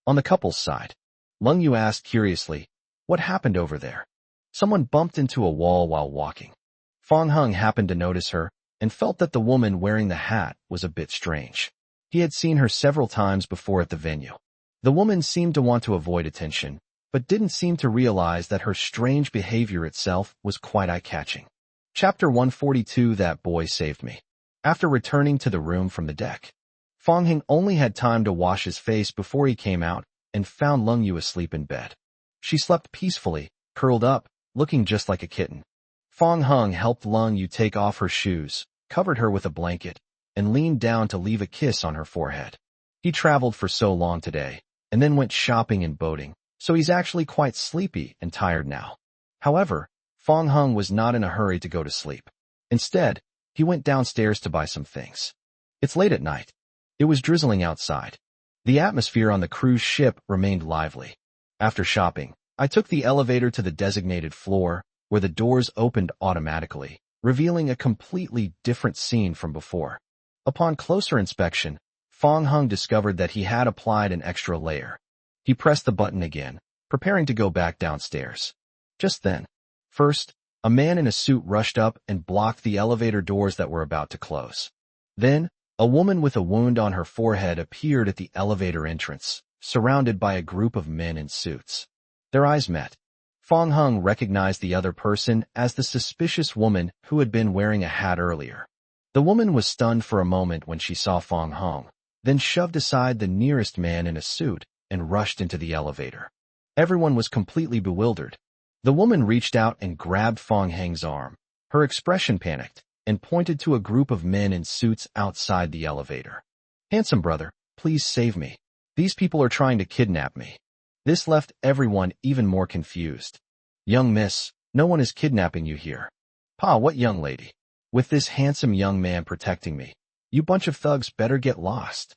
On the couple's side, Lung Yu asked curiously, what happened over there? Someone bumped into a wall while walking. Fong Hung happened to notice her and felt that the woman wearing the hat was a bit strange. He had seen her several times before at the venue. The woman seemed to want to avoid attention, but didn't seem to realize that her strange behavior itself was quite eye-catching. Chapter 142 That Boy Saved Me. After returning to the room from the deck, Fong Hung only had time to wash his face before he came out and found Lung Yu asleep in bed. She slept peacefully, curled up, looking just like a kitten. Fong Hung helped Lung Yu take off her shoes, covered her with a blanket, and leaned down to leave a kiss on her forehead. He traveled for so long today, and then went shopping and boating, so he's actually quite sleepy and tired now. However, Fong Hung was not in a hurry to go to sleep. Instead, he went downstairs to buy some things. It's late at night. It was drizzling outside. The atmosphere on the cruise ship remained lively. After shopping, I took the elevator to the designated floor, where the doors opened automatically, revealing a completely different scene from before. Upon closer inspection, Fong Hung discovered that he had applied an extra layer. He pressed the button again, preparing to go back downstairs. Just then, first, a man in a suit rushed up and blocked the elevator doors that were about to close. Then, a woman with a wound on her forehead appeared at the elevator entrance, surrounded by a group of men in suits. Their eyes met. Fong Hung recognized the other person as the suspicious woman who had been wearing a hat earlier. The woman was stunned for a moment when she saw Fong Hung, then shoved aside the nearest man in a suit and rushed into the elevator. Everyone was completely bewildered. The woman reached out and grabbed Fong Hung's arm. Her expression panicked, and pointed to a group of men in suits outside the elevator. "Handsome brother, please save me. These people are trying to kidnap me." This left everyone even more confused. "Young miss, no one is kidnapping you here." "Pa, what young lady? With this handsome young man protecting me, you bunch of thugs better get lost."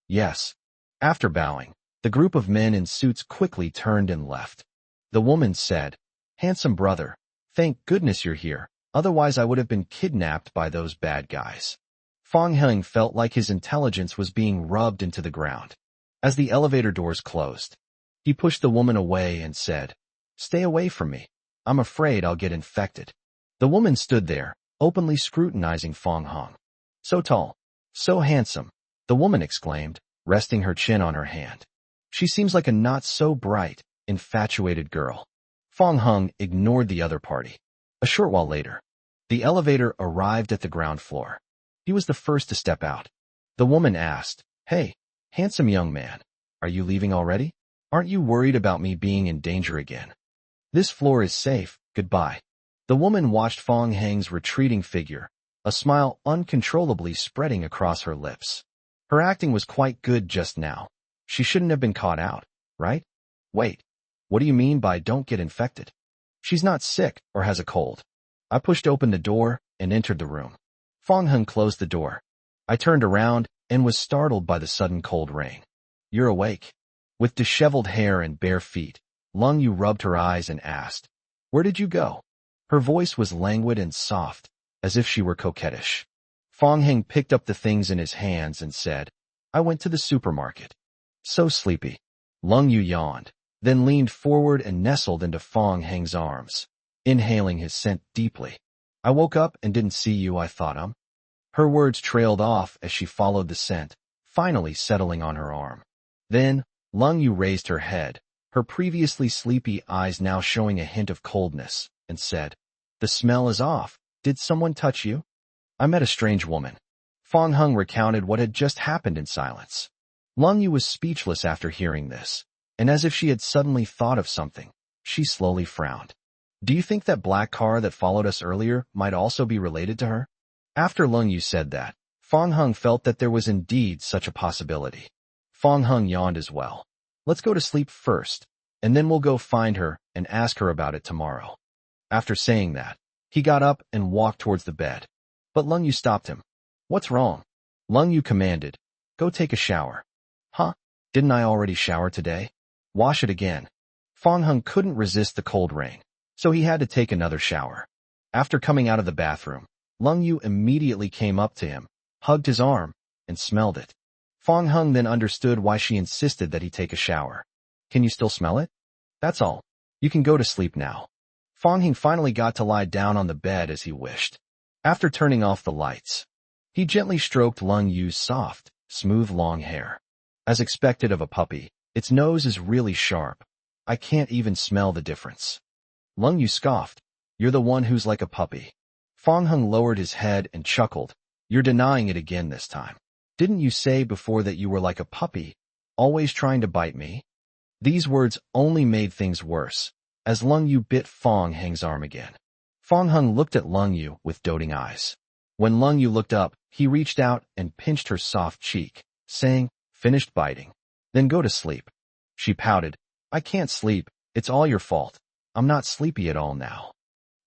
"Yes." After bowing, the group of men in suits quickly turned and left. The woman said, "Handsome brother, thank goodness you're here. Otherwise I would have been kidnapped by those bad guys." Fong Hung felt like his intelligence was being rubbed into the ground. As the elevator doors closed, he pushed the woman away and said, "Stay away from me. I'm afraid I'll get infected." The woman stood there, openly scrutinizing Fong Hung. "So tall, so handsome," the woman exclaimed, resting her chin on her hand. "She seems like a not-so-bright, infatuated girl." Fong Hung ignored the other party. A short while later, the elevator arrived at the ground floor. He was the first to step out. The woman asked, "Hey, handsome young man, are you leaving already? Aren't you worried about me being in danger again?" "This floor is safe, goodbye." The woman watched Fong Hung's retreating figure, a smile uncontrollably spreading across her lips. Her acting was quite good just now. She shouldn't have been caught out, right? "Wait, what do you mean by don't get infected?" "She's not sick or has a cold." I pushed open the door and entered the room. Fong Hung closed the door. I turned around and was startled by the sudden cold rain. "You're awake." With disheveled hair and bare feet, Lung Yu rubbed her eyes and asked, "Where did you go?" Her voice was languid and soft, as if she were coquettish. Fong Hung picked up the things in his hands and said, "I went to the supermarket." "So sleepy." Lung Yu yawned, then leaned forward and nestled into Fong Hung's arms, inhaling his scent deeply. "I woke up and didn't see you, I thought, Her words trailed off as she followed the scent, finally settling on her arm. Then, Lung Yu raised her head, her previously sleepy eyes now showing a hint of coldness, and said, "The smell is off. Did someone touch you?" "I met a strange woman." Fong Hung recounted what had just happened in silence. Lung Yu was speechless after hearing this, and as if she had suddenly thought of something, she slowly frowned. "Do you think that black car that followed us earlier might also be related to her?" After Lung Yu said that, Fong Hung felt that there was indeed such a possibility. Fong Hung yawned as well. "Let's go to sleep first, and then we'll go find her and ask her about it tomorrow." After saying that, he got up and walked towards the bed. But Lung Yu stopped him. "What's wrong?" Lung Yu commanded, "Go take a shower." "Huh? Didn't I already shower today?" "Wash it again." Fong Hung couldn't resist the cold rain, so he had to take another shower. After coming out of the bathroom, Lung Yu immediately came up to him, hugged his arm, and smelled it. Fong Hung then understood why she insisted that he take a shower. "Can you still smell it?" "That's all. You can go to sleep now." Fong Hung finally got to lie down on the bed as he wished. After turning off the lights, he gently stroked Lung Yu's soft, smooth long hair. As expected of a puppy, its nose is really sharp. I can't even smell the difference. Lung Yu scoffed. "You're the one who's like a puppy." Fong Hung lowered his head and chuckled. "You're denying it again this time. Didn't you say before that you were like a puppy, always trying to bite me?" These words only made things worse, as Lung Yu bit Fong Hung's arm again. Fong Hung looked at Lung Yu with doting eyes. When Lung Yu looked up, he reached out and pinched her soft cheek, saying, "Finished biting. Then go to sleep." She pouted. "I can't sleep. It's all your fault. I'm not sleepy at all now."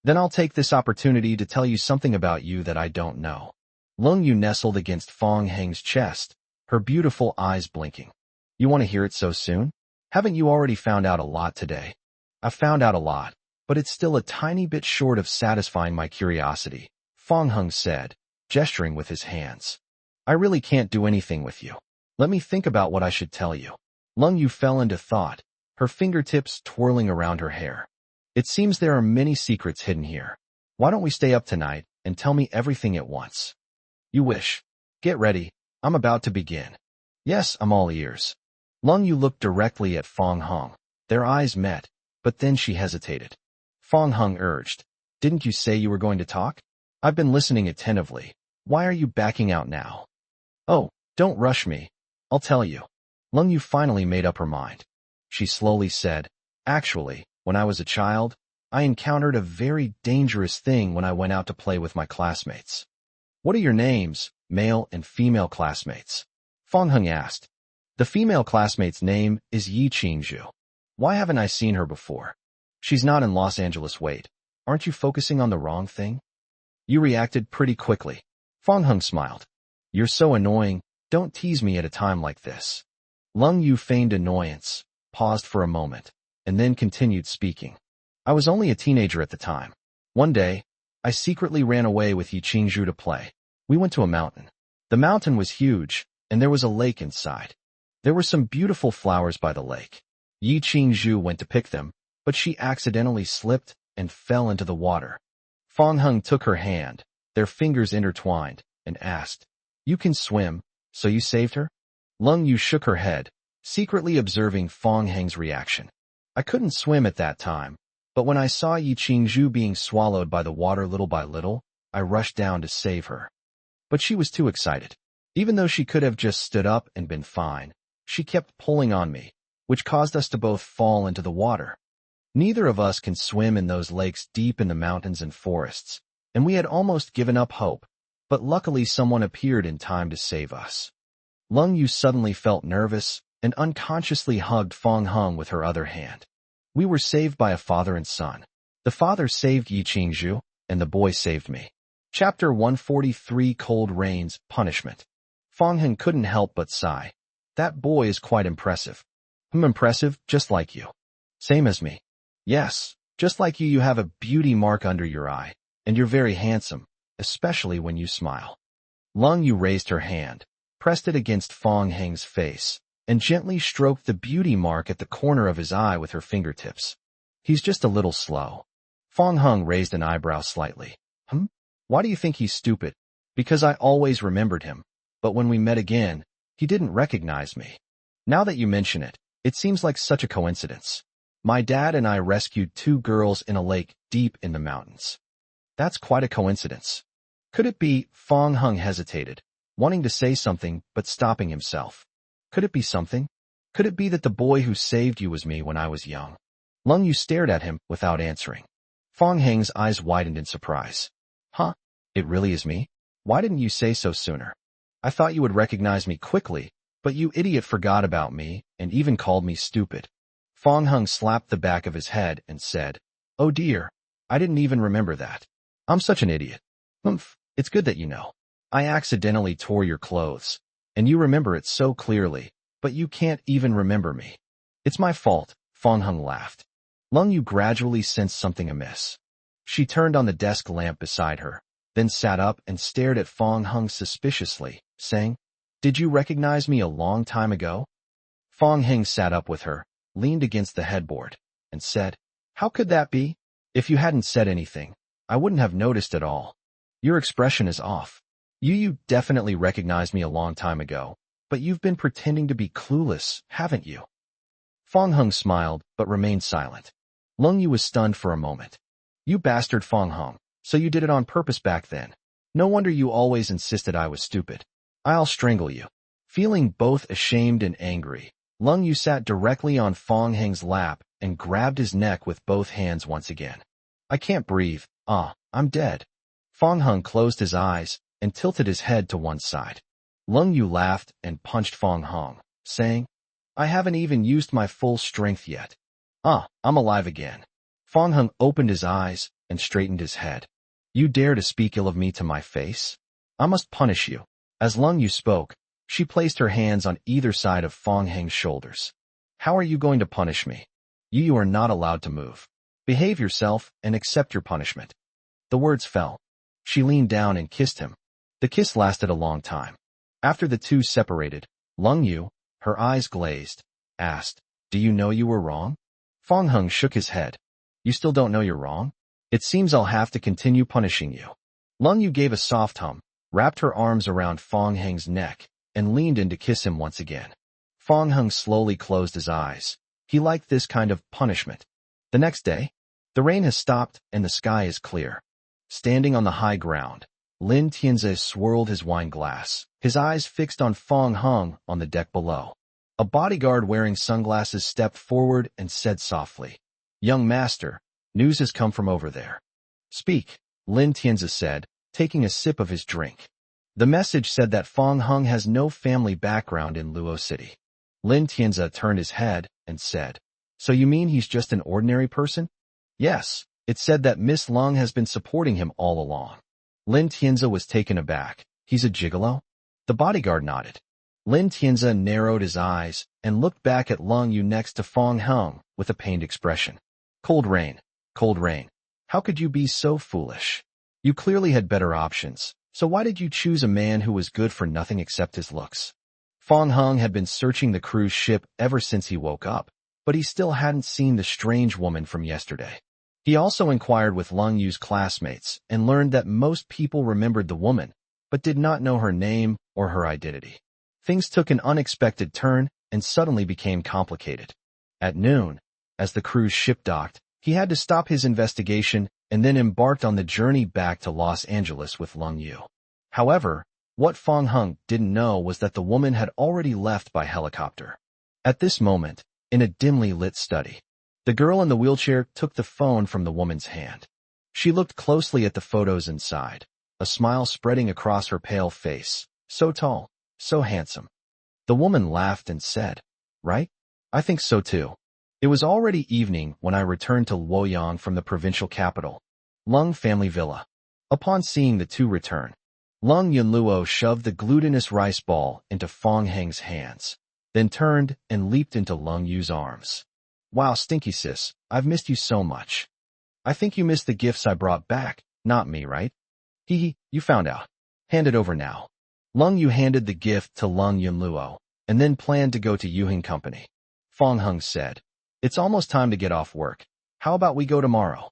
"Then I'll take this opportunity to tell you something about you that I don't know." Lung Yu nestled against Fong Hung's chest, her beautiful eyes blinking. "You want to hear it so soon? Haven't you already found out a lot today?" "I've found out a lot, but it's still a tiny bit short of satisfying my curiosity," Fong Hung said, gesturing with his hands. "I really can't do anything with you. Let me think about what I should tell you." Lung Yu fell into thought, her fingertips twirling around her hair. "It seems there are many secrets hidden here. Why don't we stay up tonight and tell me everything at once?" "You wish. Get ready. I'm about to begin." "Yes, I'm all ears." Lung Yu looked directly at Fong Hung. Their eyes met, but then she hesitated. Fong Hung urged, "Didn't you say you were going to talk? I've been listening attentively. Why are you backing out now?" "Oh, don't rush me. I'll tell you." Lung Yu finally made up her mind. She slowly said, "Actually, when I was a child, I encountered a very dangerous thing when I went out to play with my classmates." "What are your names, male and female classmates?" Fong Hung asked. "The female classmate's name is Yi Qingzhu. Why haven't I seen her before?" "She's not in Los Angeles. Wait, aren't you focusing on the wrong thing?" "You reacted pretty quickly." Fong Hung smiled. "You're so annoying. Don't tease me at a time like this." Lung Yu feigned annoyance, paused for a moment, and then continued speaking. "I was only a teenager at the time. One day, I secretly ran away with Yi Qingzhu to play. We went to a mountain. The mountain was huge, and there was a lake inside. There were some beautiful flowers by the lake. Yi Qingzhu went to pick them, but she accidentally slipped and fell into the water. Fong Hung took her hand, their fingers intertwined, and asked, "You can swim, so you saved her?" Lung Yu shook her head, secretly observing Fong Hung's reaction. "I couldn't swim at that time, but when I saw Yi Qingzhu being swallowed by the water little by little, I rushed down to save her." But she was too excited. Even though she could have just stood up and been fine, she kept pulling on me, which caused us to both fall into the water. Neither of us can swim in those lakes deep in the mountains and forests, and we had almost given up hope, but luckily someone appeared in time to save us. Lung Yu suddenly felt nervous and unconsciously hugged Fong Hung with her other hand. "We were saved by a father and son. The father saved Yi Qingzhu, and the boy saved me." Chapter 143, Cold Rain's Punishment. Fong Hung couldn't help but sigh. "That boy is quite impressive." Impressive, just like you." "Same as me." "Yes, just like you have a beauty mark under your eye, and you're very handsome, especially when you smile." Lung Yu raised her hand, pressed it against Fong Hung's face, and gently stroked the beauty mark at the corner of his eye with her fingertips. "He's just a little slow." Fong Hung raised an eyebrow slightly. Why do you think he's stupid?" Because I always remembered him, but when we met again, he didn't recognize me. Now that you mention it, it seems like such a coincidence. My dad and I rescued 2 girls in a lake deep in the mountains. That's quite a coincidence. Could it be? Fong Hung hesitated, wanting to say something but stopping himself. Could it be something? Could it be that the boy who saved you was me when I was young? Lung Yu stared at him without answering. Fong Heng's eyes widened in surprise. Huh? It really is me? Why didn't you say so sooner? I thought you would recognize me quickly, but you idiot forgot about me and even called me stupid. Fong Hung slapped the back of his head and said, Oh dear, I didn't even remember that. I'm such an idiot. It's good that you know. I accidentally tore your clothes, and you remember it so clearly, but you can't even remember me. It's my fault, Fong Hung laughed. Lung Yu gradually sensed something amiss. She turned on the desk lamp beside her, then sat up and stared at Fong Hung suspiciously, saying, Did you recognize me a long time ago? Fong Heng sat up with her, leaned against the headboard, and said, How could that be? If you hadn't said anything, I wouldn't have noticed at all. Your expression is off. You definitely recognized me a long time ago, but you've been pretending to be clueless, haven't you? Fong Hung smiled, but remained silent. Lung Yu was stunned for a moment. You bastard, Fong Hung, so you did it on purpose back then. No wonder you always insisted I was stupid. I'll strangle you. Feeling both ashamed and angry, Lung Yu sat directly on Fong Heng's lap and grabbed his neck with both hands once again. I can't breathe. I'm dead. Fong Hung closed his eyes and tilted his head to one side. Lung Yu laughed and punched Fong Hung, saying, I haven't even used my full strength yet. I'm alive again. Fong Hung opened his eyes and straightened his head. You dare to speak ill of me to my face? I must punish you. As Lung Yu spoke, she placed her hands on either side of Fong Heng's shoulders. How are you going to punish me? You are not allowed to move. Behave yourself and accept your punishment. The words fell. She leaned down and kissed him. The kiss lasted a long time. After the two separated, Lung Yu, her eyes glazed, asked, Do you know you were wrong? Fong Hung shook his head. You still don't know you're wrong? It seems I'll have to continue punishing you. Lung Yu gave a soft hum, wrapped her arms around Fong Heng's neck, and leaned in to kiss him once again. Fong Hung slowly closed his eyes. He liked this kind of punishment. The next day, the rain has stopped and the sky is clear. Standing on the high ground, Lin Tianze swirled his wine glass, his eyes fixed on Fong Hung on the deck below. A bodyguard wearing sunglasses stepped forward and said softly, Young master, news has come from over there. Speak, Lin Tianze said, taking a sip of his drink. The message said that Fong Hung has no family background in Luo City. Lin Tianze turned his head and said, So you mean he's just an ordinary person? Yes, it said that Miss Lung has been supporting him all along. Lin Tianze was taken aback. He's a gigolo? The bodyguard nodded. Lin Tianze narrowed his eyes and looked back at Lung Yu next to Fong Hung with a pained expression. Cold rain. How could you be so foolish? You clearly had better options, so why did you choose a man who was good for nothing except his looks? Fong Hung had been searching the cruise ship ever since he woke up, but he still hadn't seen the strange woman from yesterday. He also inquired with Lung Yu's classmates and learned that most people remembered the woman, but did not know her name or her identity. Things took an unexpected turn and suddenly became complicated. At noon, as the cruise ship docked, he had to stop his investigation and then embarked on the journey back to Los Angeles with Lung Yu. However, what Fong Hung didn't know was that the woman had already left by helicopter. At this moment, in a dimly lit study, the girl in the wheelchair took the phone from the woman's hand. She looked closely at the photos inside, a smile spreading across her pale face. So tall, so handsome. The woman laughed and said, Right? I think so too. It was already evening when I returned to Luoyang from the provincial capital, Lung Family Villa. Upon seeing the two return, Lung Yunluo shoved the glutinous rice ball into Fong Heng's hands, then turned and leaped into Lung Yu's arms. Wow, Stinky sis, I've missed you so much. I think you missed the gifts I brought back, not me, right? Hee, you found out. Hand it over now. Lung Yu handed the gift to Lung Yunluo, and then planned to go to Yuhing Company. Fong Hung said, It's almost time to get off work. How about we go tomorrow?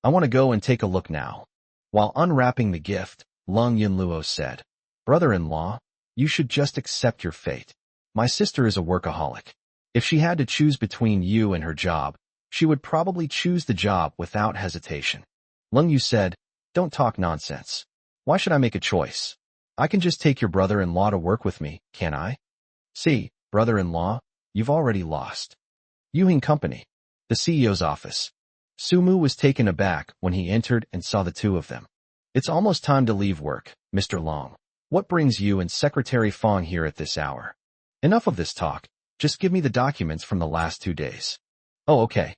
I want to go and take a look now. While unwrapping the gift, Lung Yunluo said. Brother-in-law, you should just accept your fate. My sister is a workaholic. If she had to choose between you and her job, she would probably choose the job without hesitation. Lung Yu said, don't talk nonsense. Why should I make a choice? I can just take your brother-in-law to work with me, can't I? See, brother-in-law, you've already lost. Yuhing Company, the CEO's office. Sumu was taken aback when he entered and saw the two of them. It's almost time to leave work, Mr. Long. What brings you and Secretary Fong here at this hour? Enough of this talk. Just give me the documents from the last 2 days. Oh, okay.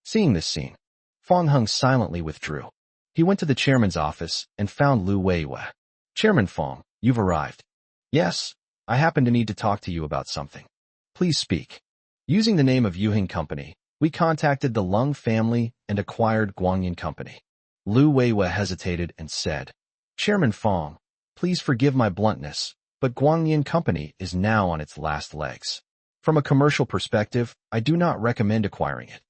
Seeing this scene, Fong Hung silently withdrew. He went to the chairman's office and found Lu Weiwei. Chairman Fong, you've arrived. Yes, I happen to need to talk to you about something. Please speak. Using the name of Yuhing Company, we contacted the Lung family and acquired Guangyin Company. Lu Weiwei hesitated and said, Chairman Fong, please forgive my bluntness, but Guangyin Company is now on its last legs. From a commercial perspective, I do not recommend acquiring it.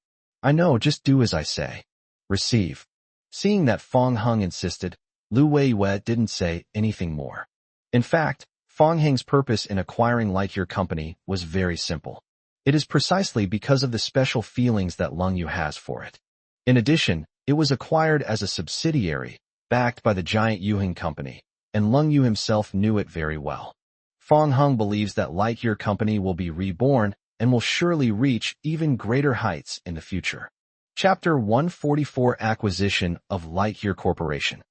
I know, just do as I say. Receive. Seeing that Fong Hung insisted, Lu Weiwei didn't say anything more. In fact, Fong Hung's purpose in acquiring Lightyear Company was very simple. It is precisely because of the special feelings that Lung Yu has for it. In addition, it was acquired as a subsidiary, backed by the giant Yuhing Company, and Lung Yu himself knew it very well. Fong Hung believes that Lightyear Company will be reborn and will surely reach even greater heights in the future. Chapter 144 Acquisition of Lightyear Corporation.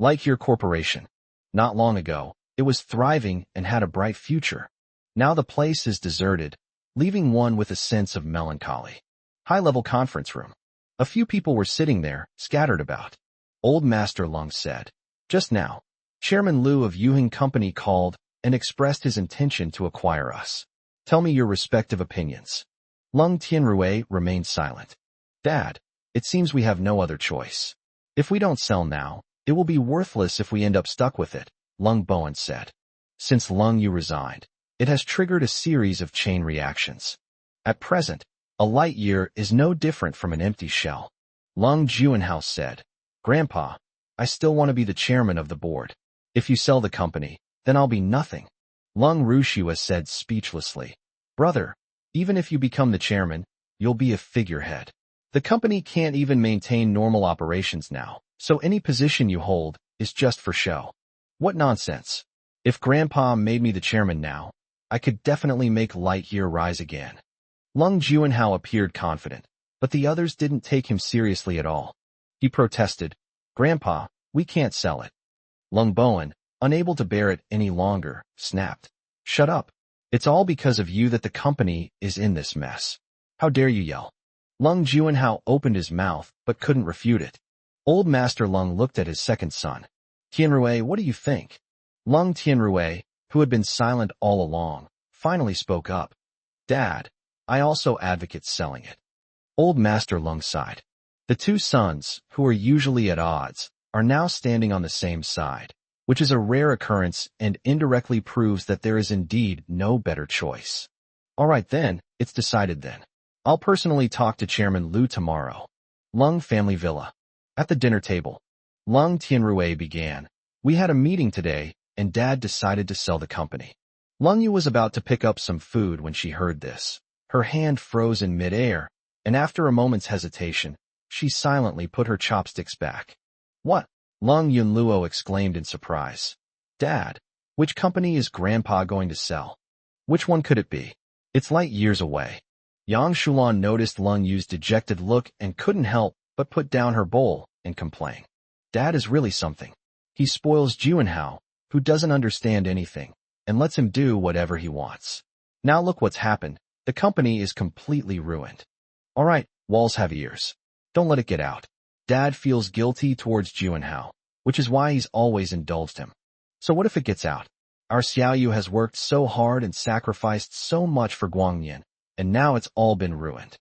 Lightyear Corporation. Not long ago, it was thriving and had a bright future. Now the place is deserted, leaving one with a sense of melancholy. High-level conference room. A few people were sitting there, scattered about. Old Master Lung said, just now, Chairman Lu of Yuhing Company called and expressed his intention to acquire us. Tell me your respective opinions. Lung Tianrui remained silent. Dad, it seems we have no other choice. If we don't sell now, it will be worthless if we end up stuck with it, Lung Bowen said. Since Lung Yu resigned, it has triggered a series of chain reactions. At present, a light year is no different from an empty shell. Lung Juanhao said, Grandpa, I still want to be the chairman of the board. If you sell the company, then I'll be nothing. Lung Rushua said speechlessly, Brother, even if you become the chairman, you'll be a figurehead. The company can't even maintain normal operations now, so any position you hold is just for show. What nonsense. If Grandpa made me the chairman now, I could definitely make Lightyear rise again. Lung Juanhao appeared confident, but the others didn't take him seriously at all. He protested, Grandpa, we can't sell it. Lung Bowen, unable to bear it any longer, snapped, Shut up. It's all because of you that the company is in this mess. How dare you yell? Lung Juanhao opened his mouth, but couldn't refute it. Old Master Lung looked at his second son. Tianrui, what do you think? Lung Tianrui, who had been silent all along, finally spoke up. Dad, I also advocate selling it. Old Master Lung sighed. The two sons, who are usually at odds, are now standing on the same side, which is a rare occurrence and indirectly proves that there is indeed no better choice. All right then, it's decided then. I'll personally talk to Chairman Lu tomorrow. Lung Family Villa. At the dinner table, Lung Tianrui began. We had a meeting today, and Dad decided to sell the company. Lung Yu was about to pick up some food when she heard this. Her hand froze in midair, and after a moment's hesitation, she silently put her chopsticks back. What? Lung Yunluo exclaimed in surprise. Dad, which company is Grandpa going to sell? Which one could it be? It's light years away. Yang Shulan noticed Lung Yu's dejected look and couldn't help but put down her bowl and complain. Dad is really something. He spoils Juanhao, who doesn't understand anything, and lets him do whatever he wants. Now look what's happened. The company is completely ruined. All right, walls have ears. Don't let it get out. Dad feels guilty towards Juanhao, which is why he's always indulged him. So what if it gets out? Our Xiaoyu has worked so hard and sacrificed so much for Guangyin, and now it's all been ruined.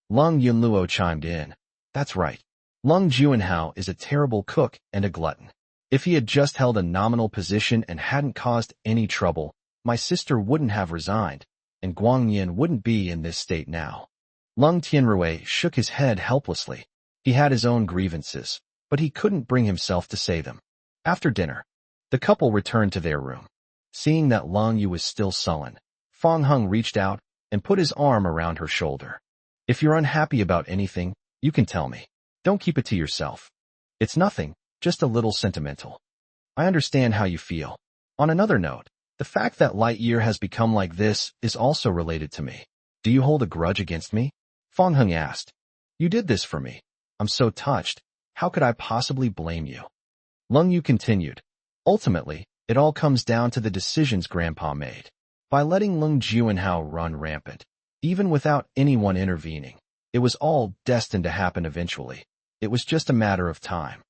Lung Yunluo chimed in. That's right. Lung Juanhao is a terrible cook and a glutton. If he had just held a nominal position and hadn't caused any trouble, my sister wouldn't have resigned, and Guangyin wouldn't be in this state now. Lung Tianrui shook his head helplessly. He had his own grievances, but he couldn't bring himself to say them. After dinner, The couple returned to their room. Seeing that Lung Yu was still sullen, Fang Heng reached out and put his arm around her shoulder. If you're unhappy about anything, you can tell me. Don't keep it to yourself. It's nothing, just a little sentimental. I understand how you feel. On another note, the fact that Lightyear has become like this is also related to me. Do you hold a grudge against me? Fang Heng asked. You did this for me. I'm so touched. How could I possibly blame you? Lung Yu continued. Ultimately, it all comes down to the decisions Grandpa made. By letting Lung Juanhao run rampant, even without anyone intervening, it was all destined to happen eventually. It was just a matter of time.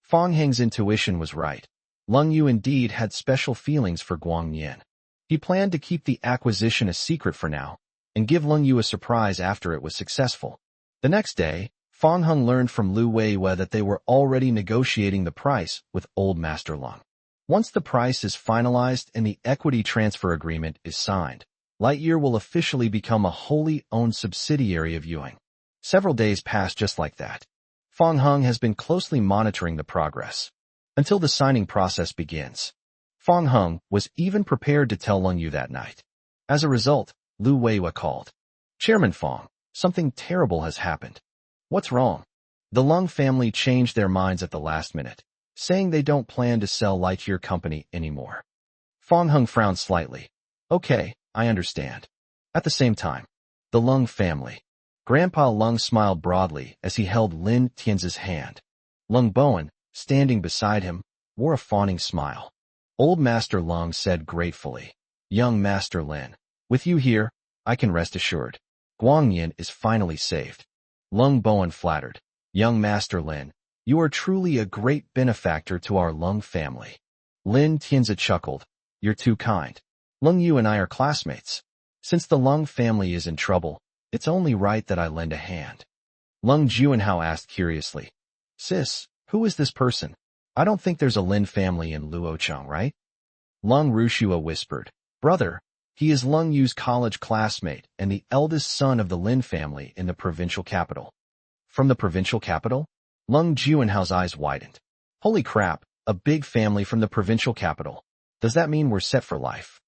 Fang Heng's intuition was right. Lung Yu indeed had special feelings for Guang Yin. He planned to keep the acquisition a secret for now, and give Lung Yu a surprise after it was successful. The next day, Fang Heng learned from Lu Weiwei that they were already negotiating the price with Old Master Lung. Once the price is finalized and the equity transfer agreement is signed, Lightyear will officially become a wholly owned subsidiary of Yueng. Several days passed just like that. Fang Heng has been closely monitoring the progress until the signing process begins. Fang Heng was even prepared to tell Lung Yu that night. As a result, Lu Weiwei called. Chairman Fang, something terrible has happened. What's wrong? The Lung family changed their minds at the last minute, saying they don't plan to sell Lightyear Company anymore. Fang Heng frowned slightly. Okay, I understand. At the same time, the Lung family. Grandpa Lung smiled broadly as he held Lin Tianzi's hand. Lung Bowen, standing beside him, wore a fawning smile. Old Master Lung said gratefully, Young Master Lin, with you here, I can rest assured. Guang Yin is finally saved. Lung Bowen flattered, Young Master Lin, you are truly a great benefactor to our Lung family. Lin Tianzi chuckled, You're too kind. Lung Yu and I are classmates. Since the Lung family is in trouble, it's only right that I lend a hand. Lung Juanhao asked curiously, Sis, who is this person? I don't think there's a Lin family in Luocheng, right? Lung Rushua whispered, Brother, he is Lung Yu's college classmate and the eldest son of the Lin family in the provincial capital. From the provincial capital? Lung Juanhao's eyes widened. Holy crap, a big family from the provincial capital. Does that mean we're set for life?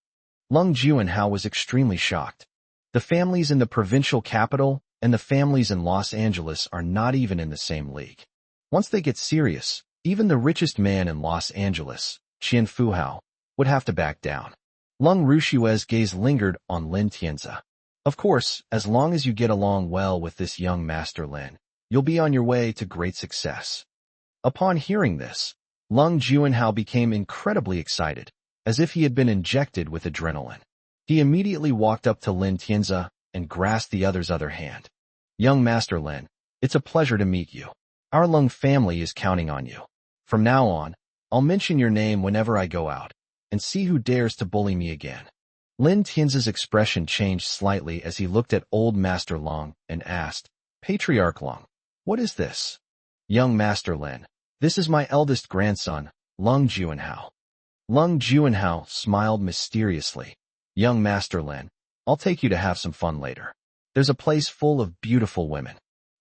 Lung Juanhao was extremely shocked. The families in the provincial capital and the families in Los Angeles are not even in the same league. Once they get serious, even the richest man in Los Angeles, Qian Fuhao, would have to back down. Lung Rushua's gaze lingered on Lin Tianzi. Of course, as long as you get along well with this young Master Lin, you'll be on your way to great success. Upon hearing this, Lung Juanhao became incredibly excited, as if he had been injected with adrenaline. He immediately walked up to Lin Tianzi and grasped the other's other hand. Young Master Lin, it's a pleasure to meet you. Our Lung family is counting on you. From now on, I'll mention your name whenever I go out, and see who dares to bully me again. Lin Tianzi's expression changed slightly as he looked at Old Master Lung and asked, Patriarch Lung, what is this? Young Master Lin, this is my eldest grandson, Lung Juanhao. Lung Juanhao smiled mysteriously. Young Master Lin, I'll take you to have some fun later. There's a place full of beautiful women.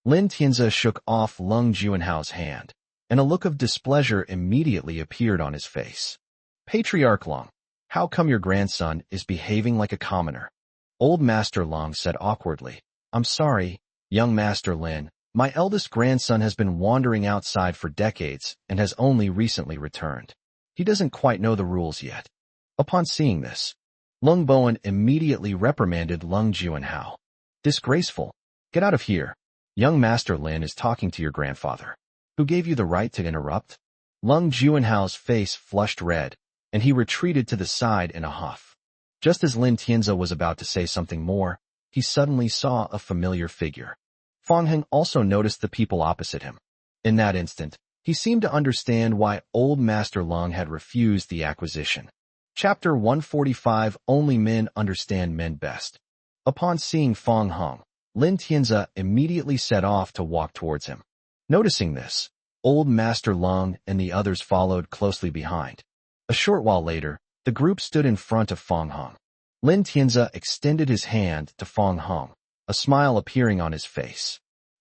Lin Tianzi shook off Lung Juanhao's hand, and a look of displeasure immediately appeared on his face. Patriarch Lung, how come your grandson is behaving like a commoner? Old Master Lung said awkwardly. I'm sorry, Young Master Lin, my eldest grandson has been wandering outside for decades and has only recently returned. He doesn't quite know the rules yet. Upon seeing this, Lung Bowen immediately reprimanded Lung Juanhao. Disgraceful. Get out of here. Young Master Lin is talking to your grandfather. Who gave you the right to interrupt? Lung Juanhao's face flushed red, and he retreated to the side in a huff. Just as Lin Tianzi was about to say something more, he suddenly saw a familiar figure. Fang Heng also noticed the people opposite him. In that instant, he seemed to understand why Old Master Lung had refused the acquisition. Chapter 145 Only Men Understand Men Best. Upon seeing Fang Heng, Lin Tianzi immediately set off to walk towards him. Noticing this, Old Master Lung and the others followed closely behind. A short while later, the group stood in front of Fang Heng. Lin Tianzi extended his hand to Fang Heng, a smile appearing on his face.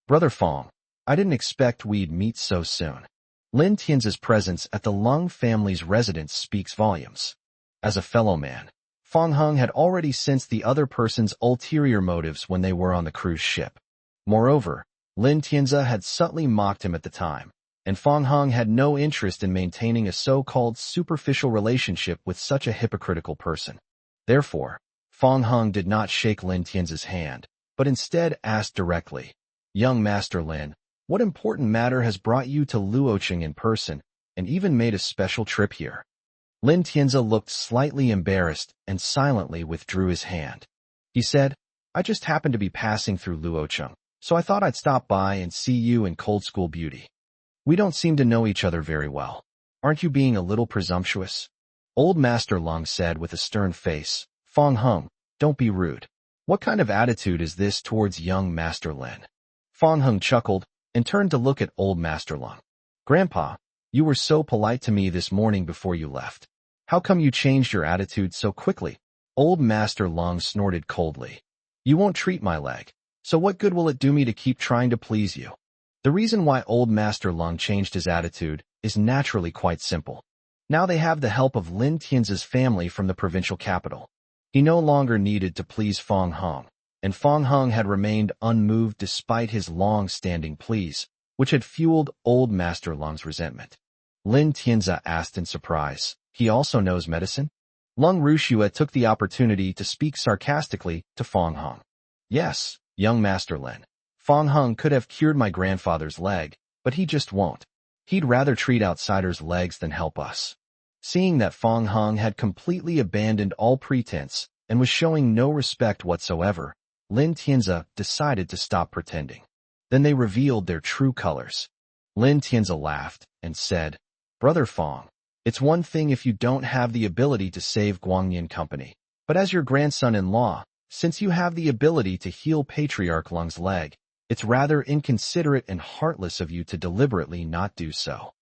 Brother Fang, I didn't expect we'd meet so soon. Lin Tianzi's presence at the Lung family's residence speaks volumes. As a fellow man, Fang Heng had already sensed the other person's ulterior motives when they were on the cruise ship. Moreover, Lin Tianzi had subtly mocked him at the time, and Fang Heng had no interest in maintaining a so-called superficial relationship with such a hypocritical person. Therefore, Fang Heng did not shake Lin Tianzi's hand, but instead asked directly, "Young Master Lin, what important matter has brought you to Luocheng in person, and even made a special trip here?" Lin Tianzi looked slightly embarrassed and silently withdrew his hand. He said, "I just happened to be passing through Luocheng, so I thought I'd stop by and see you in Cold School Beauty. We don't seem to know each other very well. Aren't you being a little presumptuous?" Old Master Lung said with a stern face, "Fang Heng, don't be rude. What kind of attitude is this towards young Master Lin?" Fang Heng chuckled and turned to look at Old Master Lung. "Grandpa, you were so polite to me this morning before you left. How come you changed your attitude so quickly?" Old Master Lung snorted coldly. "You won't treat my leg, so what good will it do me to keep trying to please you?" The reason why Old Master Lung changed his attitude is naturally quite simple. Now they have the help of Lin Tianzi's family from the provincial capital. He no longer needed to please Fang Heng, and Fang Heng had remained unmoved despite his long-standing pleas, which had fueled Old Master Lung's resentment. Lin Tianzi asked in surprise, "He also knows medicine?" Lung Rushua took the opportunity to speak sarcastically to Fang Heng. "Yes, young Master Lin. Fang Heng could have cured my grandfather's leg, but he just won't. He'd rather treat outsiders' legs than help us." Seeing that Fang Heng had completely abandoned all pretense and was showing no respect whatsoever, Lin Tianzi decided to stop pretending. Then they revealed their true colors. Lin Tianzi laughed and said, "Brother Fang, it's one thing if you don't have the ability to save Guangnian Company, but as your grandson-in-law, since you have the ability to heal Patriarch Lung's leg, it's rather inconsiderate and heartless of you to deliberately not do so.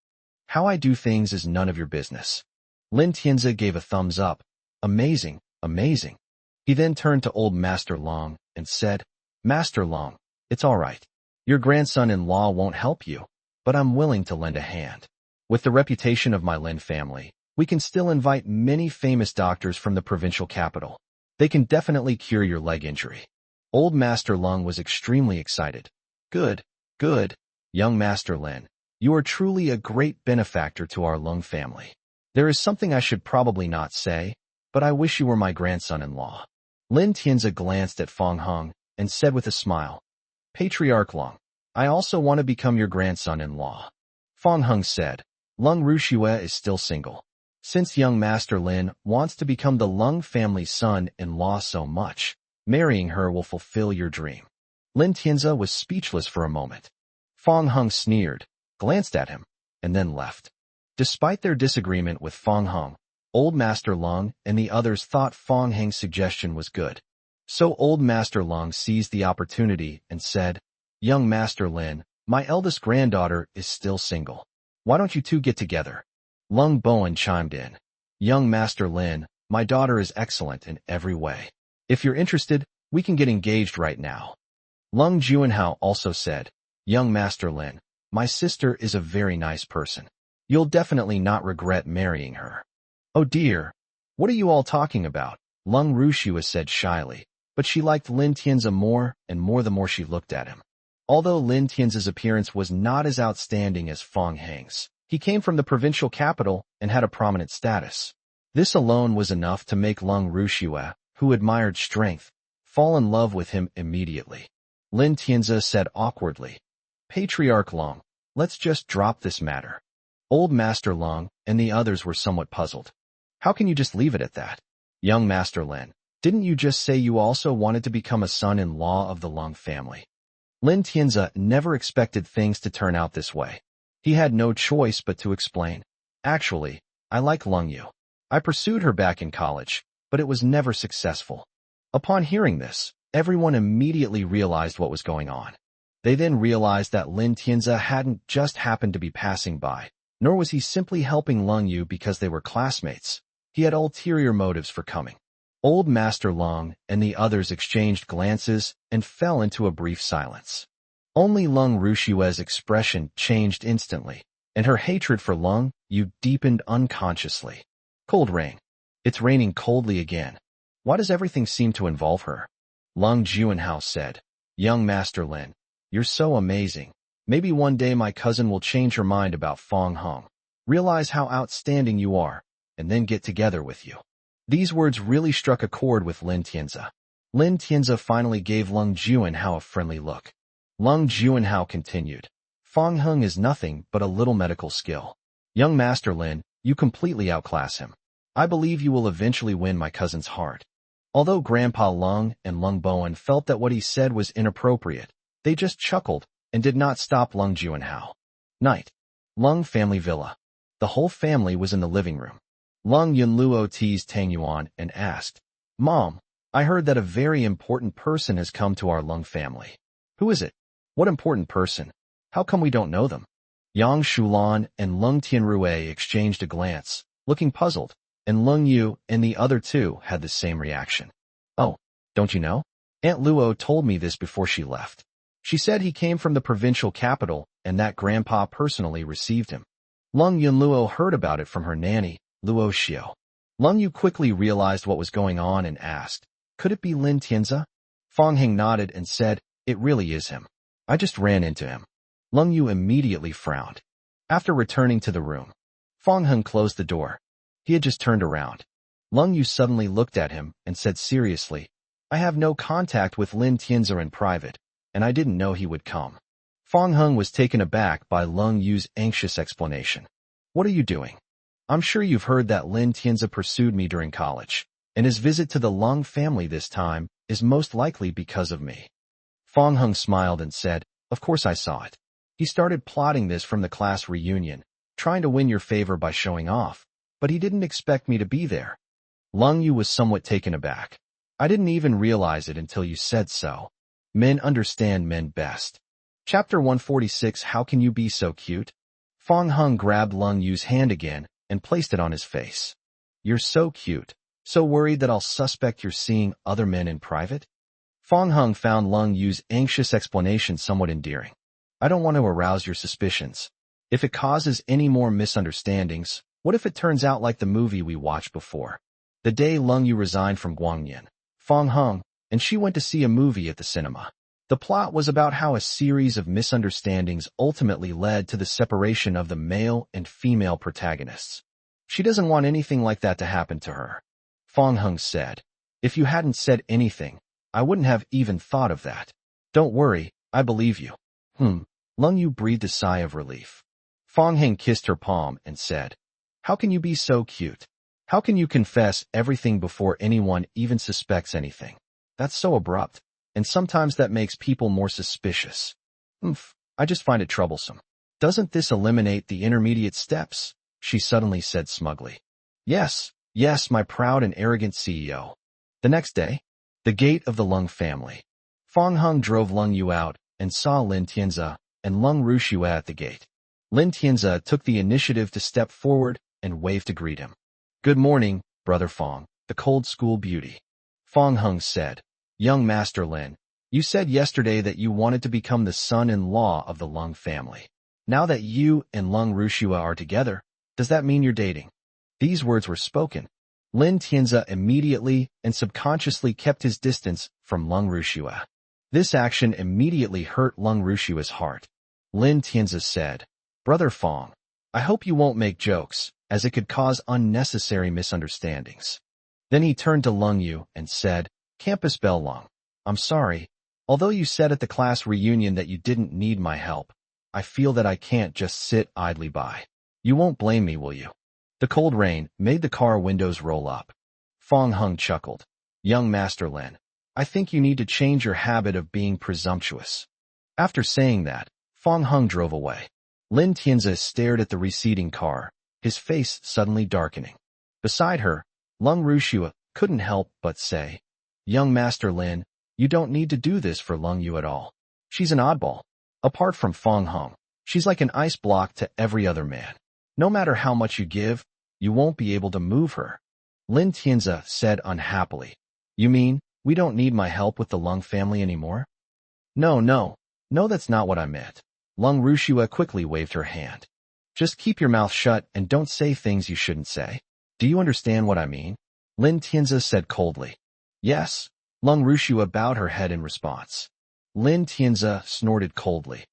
How I do things is none of your business." Lin Tianzi gave a thumbs up. "Amazing, amazing." He then turned to Old Master Lung and said, "Master Lung, it's all right. Your grandson-in-law won't help you, but I'm willing to lend a hand. With the reputation of my Lin family, we can still invite many famous doctors from the provincial capital. They can definitely cure your leg injury." Old Master Lung was extremely excited. Good, good, young Master Lin. You are truly a great benefactor to our Lung family. There is something I should probably not say, but I wish you were my grandson-in-law." Lin Tianzi glanced at Fang Heng and said with a smile, "Patriarch Lung, I also want to become your grandson-in-law." Fang Heng said, "Lung Rushua is still single. Since young Master Lin wants to become the Lung family's son-in-law so much, marrying her will fulfill your dream." Lin Tianzi was speechless for a moment. Fang Heng sneered, glanced at him, and then left. Despite their disagreement with Fang Heng, Old Master Lung and the others thought Fang Heng's suggestion was good. So Old Master Lung seized the opportunity and said, "Young Master Lin, my eldest granddaughter is still single. Why don't you two get together?" Lung Bowen chimed in, "Young Master Lin, my daughter is excellent in every way. If you're interested, we can get engaged right now." Lung Juanhao also said, "Young Master Lin, my sister is a very nice person. You'll definitely not regret marrying her." "Oh dear, what are you all talking about?" Lung Rushua said shyly, but she liked Lin Tianzi more and more the more she looked at him. Although Lin Tianzi's appearance was not as outstanding as Fang Heng's, he came from the provincial capital and had a prominent status. This alone was enough to make Lung Rushua, who admired strength, fall in love with him immediately. Lin Tianzi said awkwardly, "Patriarch Lung, let's just drop this matter." Old Master Lung and the others were somewhat puzzled. "How can you just leave it at that? Young Master Lin, didn't you just say you also wanted to become a son-in-law of the Lung family?" Lin Tianzi never expected things to turn out this way. He had no choice but to explain, "Actually, I like Lung Yu. I pursued her back in college, but it was never successful." Upon hearing this, everyone immediately realized what was going on. They then realized that Lin Tianzi hadn't just happened to be passing by, nor was he simply helping Lung Yu because they were classmates. He had ulterior motives for coming. Old Master Lung and the others exchanged glances and fell into a brief silence. Only Lung Rushua's expression changed instantly, and her hatred for Lung Yu deepened unconsciously. Cold rain. It's raining coldly again. Why does everything seem to involve her? Lung Juanhao said. Young Master Lin, you're so amazing. Maybe one day my cousin will change her mind about Fong Hung, realize how outstanding you are, and then get together with you. These words really struck a chord with Lin Tianzi. Lin Tianzi finally gave Lung Juanhao a friendly look. Lung Juanhao continued. Fong Hung is nothing but a little medical skill. Young Master Lin, you completely outclass him. I believe you will eventually win my cousin's heart. Although Grandpa Lung and Lung Bowen felt that what he said was inappropriate, they just chuckled and did not stop Lung Juanhao. Night. Lung family villa. The whole family was in the living room. Lung Yunluo teased Tang Yuan and asked, Mom, I heard that a very important person has come to our Lung family. Who is it? What important person? How come we don't know them? Yang Shulan and Lung Tianrui exchanged a glance, looking puzzled, and Lung Yu and the other two had the same reaction. Oh, don't you know? Aunt Luo told me this before she left. She said he came from the provincial capital and that Grandpa personally received him. Lung Yunluo heard about it from her nanny, Luo Xiao. Lung Yu quickly realized what was going on and asked, could it be Lin Tianzi? Fong Heng nodded and said, it really is him. I just ran into him. Lung Yu immediately frowned. After returning to the room, Fong Heng closed the door. He had just turned around. Lung Yu suddenly looked at him and said seriously, I have no contact with Lin Tianzi in private, and I didn't know he would come. Fong Heng was taken aback by Lung Yu's anxious explanation. What are you doing? I'm sure you've heard that Lin Tianzi pursued me during college, and his visit to the Lung family this time is most likely because of me. Fong Heng smiled and said, of course I saw it. He started plotting this from the class reunion, trying to win your favor by showing off, but he didn't expect me to be there. Lung Yu was somewhat taken aback. I didn't even realize it until you said so. Men understand men best. Chapter 146 How Can You Be So Cute? Fong Heng grabbed Lung Yu's hand again and placed it on his face. You're so cute. So worried that I'll suspect you're seeing other men in private? Fong Heng found Lung Yu's anxious explanation somewhat endearing. I don't want to arouse your suspicions. If it causes any more misunderstandings, what if it turns out like the movie we watched before? The day Lung Yu resigned from Guangyan, Fong Heng, and she went to see a movie at the cinema. The plot was about how a series of misunderstandings ultimately led to the separation of the male and female protagonists. She doesn't want anything like that to happen to her. Fong Heng said, if you hadn't said anything, I wouldn't have even thought of that. Don't worry, I believe you. Lung Yu breathed a sigh of relief. Fong Heng kissed her palm and said, how can you be so cute? How can you confess everything before anyone even suspects anything? That's so abrupt, and sometimes that makes people more suspicious. I just find it troublesome. Doesn't this eliminate the intermediate steps? She suddenly said smugly. Yes, my proud and arrogant CEO. The next day, the gate of the Lung family. Fong Heng drove Lung Yu out and saw Lin Tianzi and Lung Rushua at the gate. Lin Tianzi took the initiative to step forward and waved to greet him. Good morning, Brother Fong, the cold school beauty. Fong Heng said, young Master Lin, you said yesterday that you wanted to become the son-in-law of the Lung family. Now that you and Lung Rushua are together, does that mean you're dating? These words were spoken. Lin Tianzi immediately and subconsciously kept his distance from Lung Rushua. This action immediately hurt Lung Rushua's heart. Lin Tianzi said, Brother Fong, I hope you won't make jokes, as it could cause unnecessary misunderstandings. Then he turned to Lung Yu and said, Campus Bell Lung, I'm sorry. Although you said at the class reunion that you didn't need my help, I feel that I can't just sit idly by. You won't blame me, will you? The cold rain made the car windows roll up. Fong Heng chuckled. Young Master Lin, I think you need to change your habit of being presumptuous. After saying that, Fong Heng drove away. Lin Tianzi stared at the receding car, his face suddenly darkening. Beside her, Lung Rushua couldn't help but say, Young Master Lin, you don't need to do this for Lung Yu at all. She's an oddball. Apart from Fong Heng, she's like an ice block to every other man. No matter how much you give, you won't be able to move her. Lin Tianzi said unhappily. You mean, we don't need my help with the Lung family anymore? No, that's not what I meant. Lung Rushua quickly waved her hand. Just keep your mouth shut and don't say things you shouldn't say. Do you understand what I mean? Lin Tianzi said coldly. Yes. Lung Rushua bowed her head in response. Lin Tianzi snorted coldly.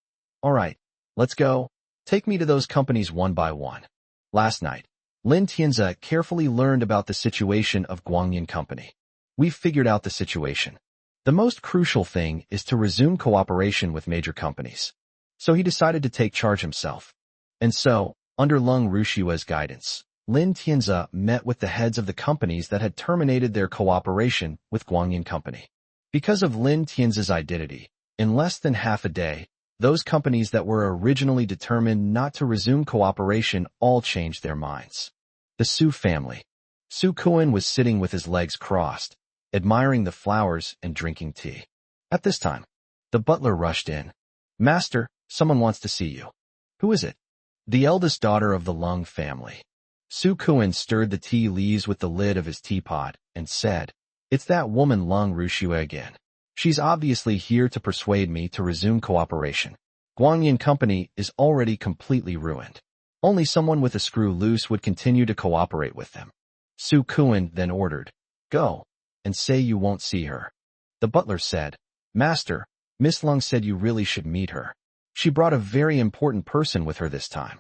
All right, let's go. Take me to those companies one by one. Last night, Lin Tianzi carefully learned about the situation of Guangyin Company. We've figured out the situation. The most crucial thing is to resume cooperation with major companies. So he decided to take charge himself. And so, under Lung Rushua's guidance, Lin Tianzi met with the heads of the companies that had terminated their cooperation with Guangyin Company. Because of Lin Tianzi's identity, in less than half a day, those companies that were originally determined not to resume cooperation all changed their minds. The Su family. Su Kuan was sitting with his legs crossed, admiring the flowers and drinking tea. At this time, the butler rushed in. Master, someone wants to see you. Who is it? The eldest daughter of the Lung family. Su Kuan stirred the tea leaves with the lid of his teapot and said, It's that woman Lung Rushua again. She's obviously here to persuade me to resume cooperation. Guangyin Company is already completely ruined. Only someone with a screw loose would continue to cooperate with them. Su Kuan then ordered, Go, and say you won't see her. The butler said, Master, Miss Lung said you really should meet her. She brought a very important person with her this time.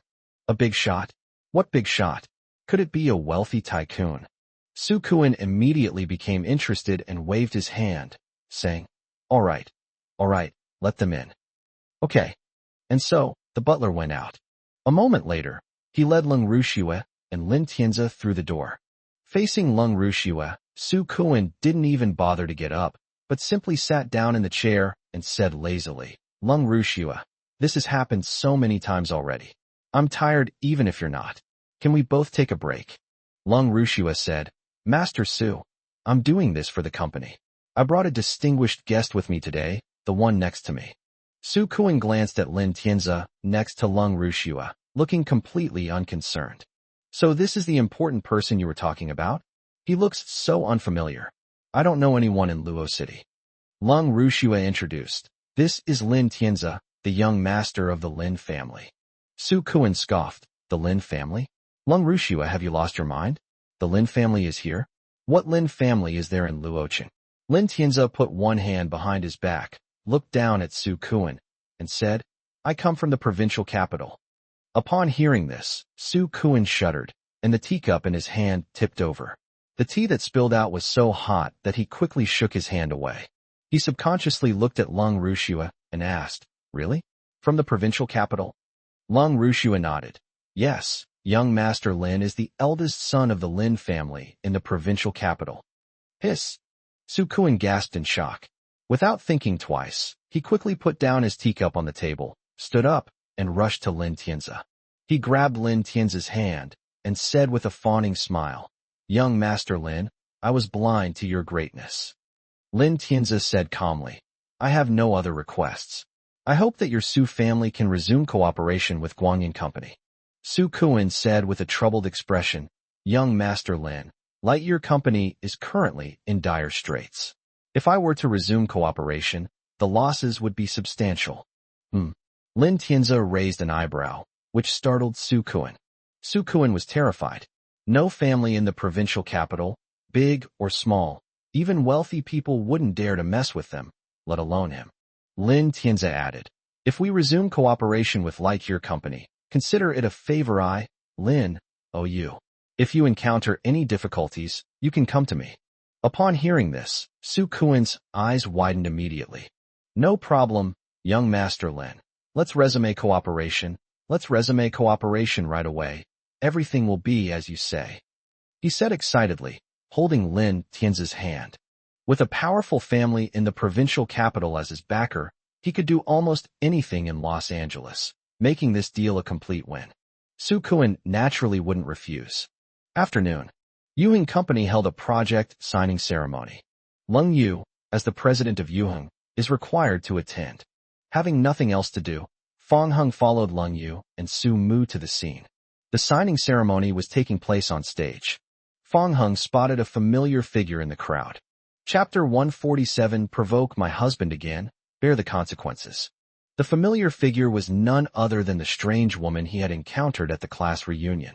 A big shot? What big shot? Could it be a wealthy tycoon? Su Kuan immediately became interested and waved his hand, saying, all right, let them in. Okay. And so, the butler went out. A moment later, he led Lung Rushua and Lin Tianzi through the door. Facing Lung Rushua, Su Kuan didn't even bother to get up, but simply sat down in the chair and said lazily, Lung Rushua, this has happened so many times already. I'm tired even if you're not. Can we both take a break? Lung Rushua said, Master Su, I'm doing this for the company. I brought a distinguished guest with me today, the one next to me. Su Kuan glanced at Lin Tianzi, next to Lung Rushua, looking completely unconcerned. So this is the important person you were talking about? He looks so unfamiliar. I don't know anyone in Luo City. Lung Rushua introduced. This is Lin Tianzi, the young master of the Lin family. Su Kuan scoffed. The Lin family? Lung Rushua, have you lost your mind? The Lin family is here? What Lin family is there in Luocheng? Lin Tianzi put one hand behind his back, looked down at Su Kuan, and said, I come from the provincial capital. Upon hearing this, Su Kuan shuddered, and the teacup in his hand tipped over. The tea that spilled out was so hot that he quickly shook his hand away. He subconsciously looked at Lung Rushua and asked, Really? From the provincial capital? Lung Rushua nodded. Yes, young Master Lin is the eldest son of the Lin family in the provincial capital. Hiss! Su Kuan gasped in shock. Without thinking twice, he quickly put down his teacup on the table, stood up, and rushed to Lin Tianzi. He grabbed Lin Tianzi's hand and said with a fawning smile, Young Master Lin, I was blind to your greatness. Lin Tianzi said calmly, I have no other requests. I hope that your Su family can resume cooperation with Guangyin Company. Su Kuan said with a troubled expression, Young Master Lin, Lightyear Company is currently in dire straits. If I were to resume cooperation, the losses would be substantial. Lin Tianzi raised an eyebrow, which startled Su Kuan. Su Kuan was terrified. No family in the provincial capital, big or small, even wealthy people wouldn't dare to mess with them, let alone him. Lin Tianzi added, If we resume cooperation with Lightyear Company, consider it a favor I, Lin, owe you. If you encounter any difficulties, you can come to me. Upon hearing this, Su Kuan's eyes widened immediately. No problem, young Master Lin. Let's resume cooperation right away. Everything will be as you say. He said excitedly, holding Lin Tianzi's hand. With a powerful family in the provincial capital as his backer, he could do almost anything in Los Angeles, making this deal a complete win. Su Kuan naturally wouldn't refuse. Afternoon. Yuheng Company held a project signing ceremony. Lung Yu, as the president of Yuheng, is required to attend. Having nothing else to do, Fang Heng followed Lung Yu and Su Mu to the scene. The signing ceremony was taking place on stage. Fang Heng spotted a familiar figure in the crowd. Chapter 147 Provoke my husband again, bear the consequences. The familiar figure was none other than the strange woman he had encountered at the class reunion.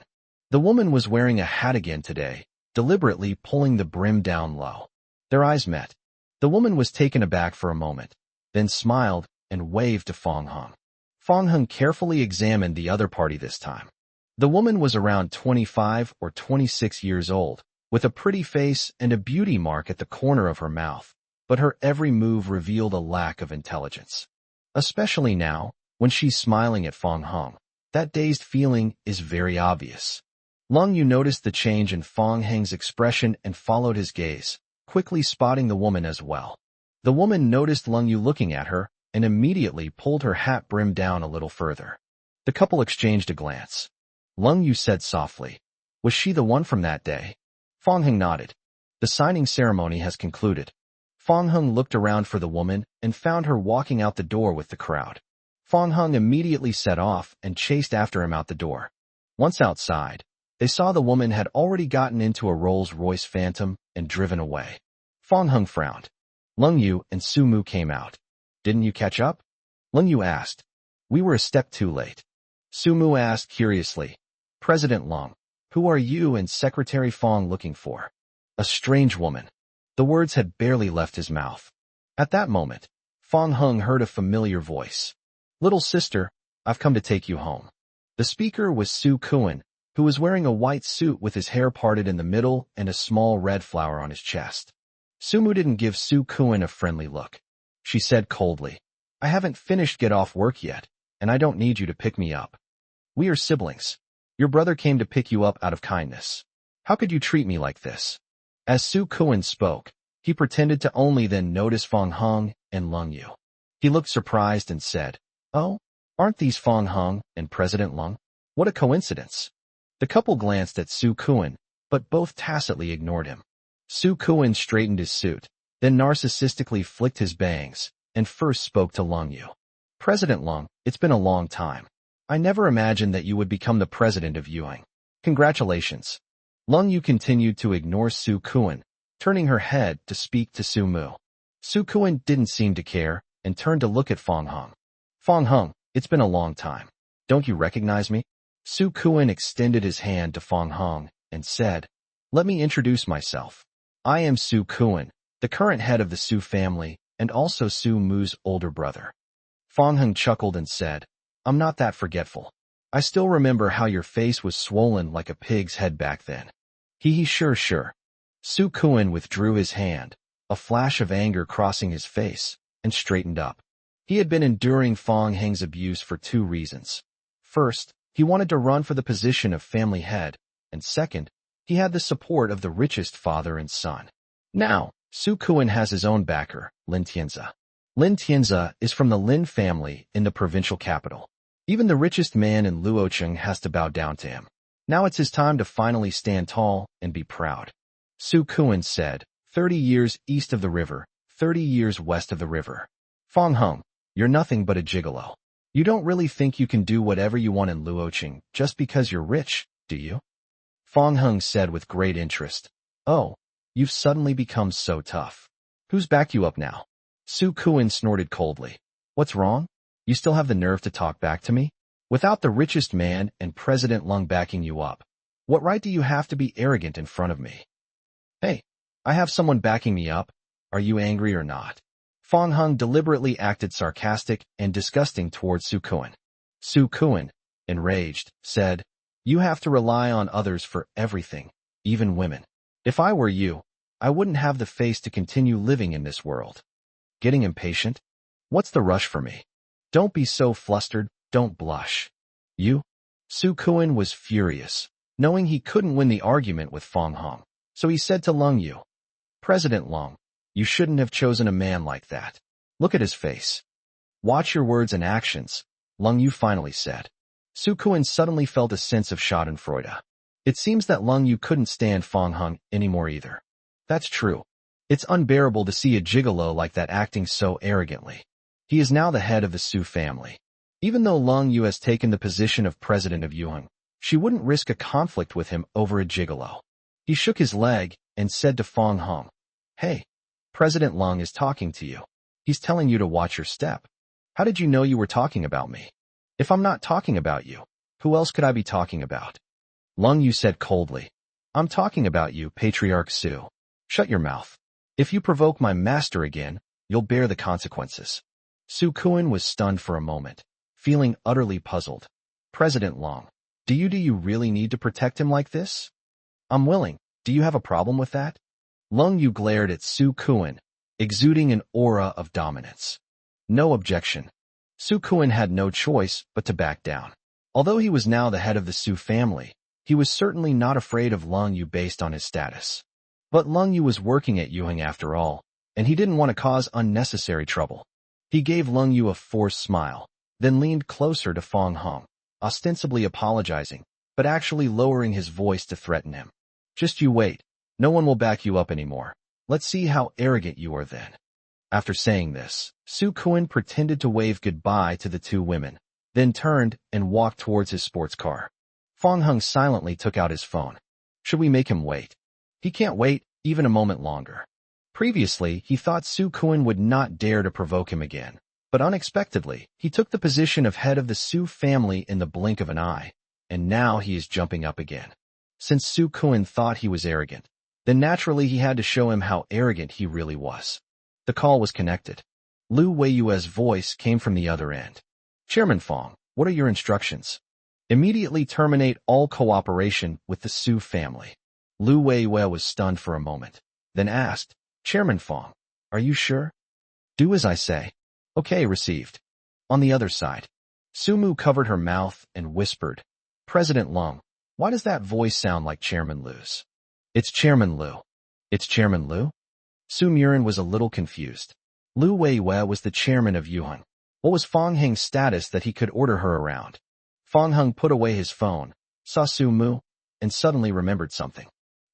The woman was wearing a hat again today, deliberately pulling the brim down low. Their eyes met. The woman was taken aback for a moment, then smiled and waved to Fong Hung. Fong Hung carefully examined the other party this time. The woman was around 25 or 26 years old, with a pretty face and a beauty mark at the corner of her mouth, but her every move revealed a lack of intelligence. Especially now, when she's smiling at Fong Hung. That dazed feeling is very obvious. Lung Yu noticed the change in Fong Hung's expression and followed his gaze, quickly spotting the woman as well. The woman noticed Lung Yu looking at her and immediately pulled her hat brim down a little further. The couple exchanged a glance. Lung Yu said softly, "Was she the one from that day?" Fong Hung nodded. "The signing ceremony has concluded." Fong Hung looked around for the woman and found her walking out the door with the crowd. Fong Hung immediately set off and chased after him out the door. Once outside, they saw the woman had already gotten into a Rolls-Royce Phantom and driven away. Fong Hung frowned. Lung Yu and Su Mu came out. "Didn't you catch up?" Lung Yu asked. "We were a step too late." Su Mu asked curiously, "President Lung, who are you and Secretary Fong looking for?" "A strange woman." The words had barely left his mouth. At that moment, Fong Hung heard a familiar voice. "Little sister, I've come to take you home." The speaker was Su Kuan, who was wearing a white suit with his hair parted in the middle and a small red flower on his chest. Su Mu didn't give Su Kuan a friendly look. She said coldly, "I haven't finished get off work yet, and I don't need you to pick me up. We are siblings. Your brother came to pick you up out of kindness. How could you treat me like this?" As Su Kuan spoke, he pretended to only then notice Fong Hung and Lung Yu. He looked surprised and said, "Oh, aren't these Fong Hung and President Lung? What a coincidence." The couple glanced at Su Kuan, but both tacitly ignored him. Su Kuan straightened his suit, then narcissistically flicked his bangs, and first spoke to Lung Yu. "President Lung, it's been a long time. I never imagined that you would become the president of Yuan. Congratulations." Lung Yu continued to ignore Su Kuan, turning her head to speak to Su Mu. Su Kuan didn't seem to care and turned to look at Fong Hung. "Fong Hung, it's been a long time. Don't you recognize me?" Su Kuan extended his hand to Fong Hung and said, "Let me introduce myself. I am Su Kuan, the current head of the Su family and also Su Mu's older brother." Fong Hung chuckled and said, "I'm not that forgetful. I still remember how your face was swollen like a pig's head back then." Sure. Su Kuan withdrew his hand, a flash of anger crossing his face, and straightened up. He had been enduring Fong Hung's abuse for two reasons. First, he wanted to run for the position of family head, and second, he had the support of the richest father and son. Now, Su Kuan has his own backer, Lin Tianzi. Lin Tianzi is from the Lin family in the provincial capital. Even the richest man in Luocheng has to bow down to him. Now it's his time to finally stand tall and be proud. Su Kuan said, 30 years east of the river, 30 years west of the river. Fong Hung, you're nothing but a gigolo. You don't really think you can do whatever you want in Luocheng just because you're rich, do you? Fong Hung said with great interest. Oh, you've suddenly become so tough. Who's backed you up now? Su Kuan snorted coldly. What's wrong? You still have the nerve to talk back to me? Without the richest man and President Lung backing you up, what right do you have to be arrogant in front of me? Hey, I have someone backing me up. Are you angry or not? Fong Hung deliberately acted sarcastic and disgusting towards Su Kuan. Su Kuan, enraged, said, You have to rely on others for everything, even women. If I were you, I wouldn't have the face to continue living in this world. Getting impatient? What's the rush for me? Don't be so flustered, don't blush. You? Su Kuan was furious, knowing he couldn't win the argument with Fong Hung, so he said to Lung Yu, President Lung, you shouldn't have chosen a man like that. Look at his face. Watch your words and actions, Lung Yu finally said. Su Kuan suddenly felt a sense of schadenfreude. It seems that Lung Yu couldn't stand Fong Hung anymore either. That's true. It's unbearable to see a gigolo like that acting so arrogantly. He is now the head of the Su family. Even though Lung Yu has taken the position of president of Yuan, she wouldn't risk a conflict with him over a gigolo. He shook his leg and said to Fong Hung, Hey, President Lung is talking to you. He's telling you to watch your step. How did you know you were talking about me? If I'm not talking about you, who else could I be talking about? Lung Yu said coldly. I'm talking about you, Patriarch Su. Shut your mouth. If you provoke my master again, you'll bear the consequences. Su Kuan was stunned for a moment, feeling utterly puzzled. President Long, do you really need to protect him like this? I'm willing. Do you have a problem with that? Lung Yu glared at Su Kuan, exuding an aura of dominance. No objection. Su Kuan had no choice but to back down. Although he was now the head of the Su family, he was certainly not afraid of Lung Yu based on his status. But Lung Yu was working at Yuheng after all, and he didn't want to cause unnecessary trouble. He gave Lung Yu a forced smile, then leaned closer to Fong Hong, ostensibly apologizing, but actually lowering his voice to threaten him. Just you wait. No one will back you up anymore. Let's see how arrogant you are then. After saying this, Su Kuan pretended to wave goodbye to the two women, then turned and walked towards his sports car. Fong Hong silently took out his phone. Should we make him wait? He can't wait even a moment longer. Previously, he thought Su Kuan would not dare to provoke him again, but unexpectedly, he took the position of head of the Su family in the blink of an eye, and now he is jumping up again. Since Su Kuan thought he was arrogant, then naturally he had to show him how arrogant he really was. The call was connected. Lu Weiyue's voice came from the other end. Chairman Fong, what are your instructions? Immediately terminate all cooperation with the Su family. Lu Weiyue was stunned for a moment, then asked, Chairman Fong, are you sure? Do as I say. Okay, received. On the other side, Su Mu covered her mouth and whispered, President Lung, why does that voice sound like Chairman Lu's? It's Chairman Lu. It's Chairman Lu? Su Murin was a little confused. Lu Weiyue was the chairman of Yuheng. What was Fong Heng's status that he could order her around? Fong Heng put away his phone, saw Su Mu, and suddenly remembered something.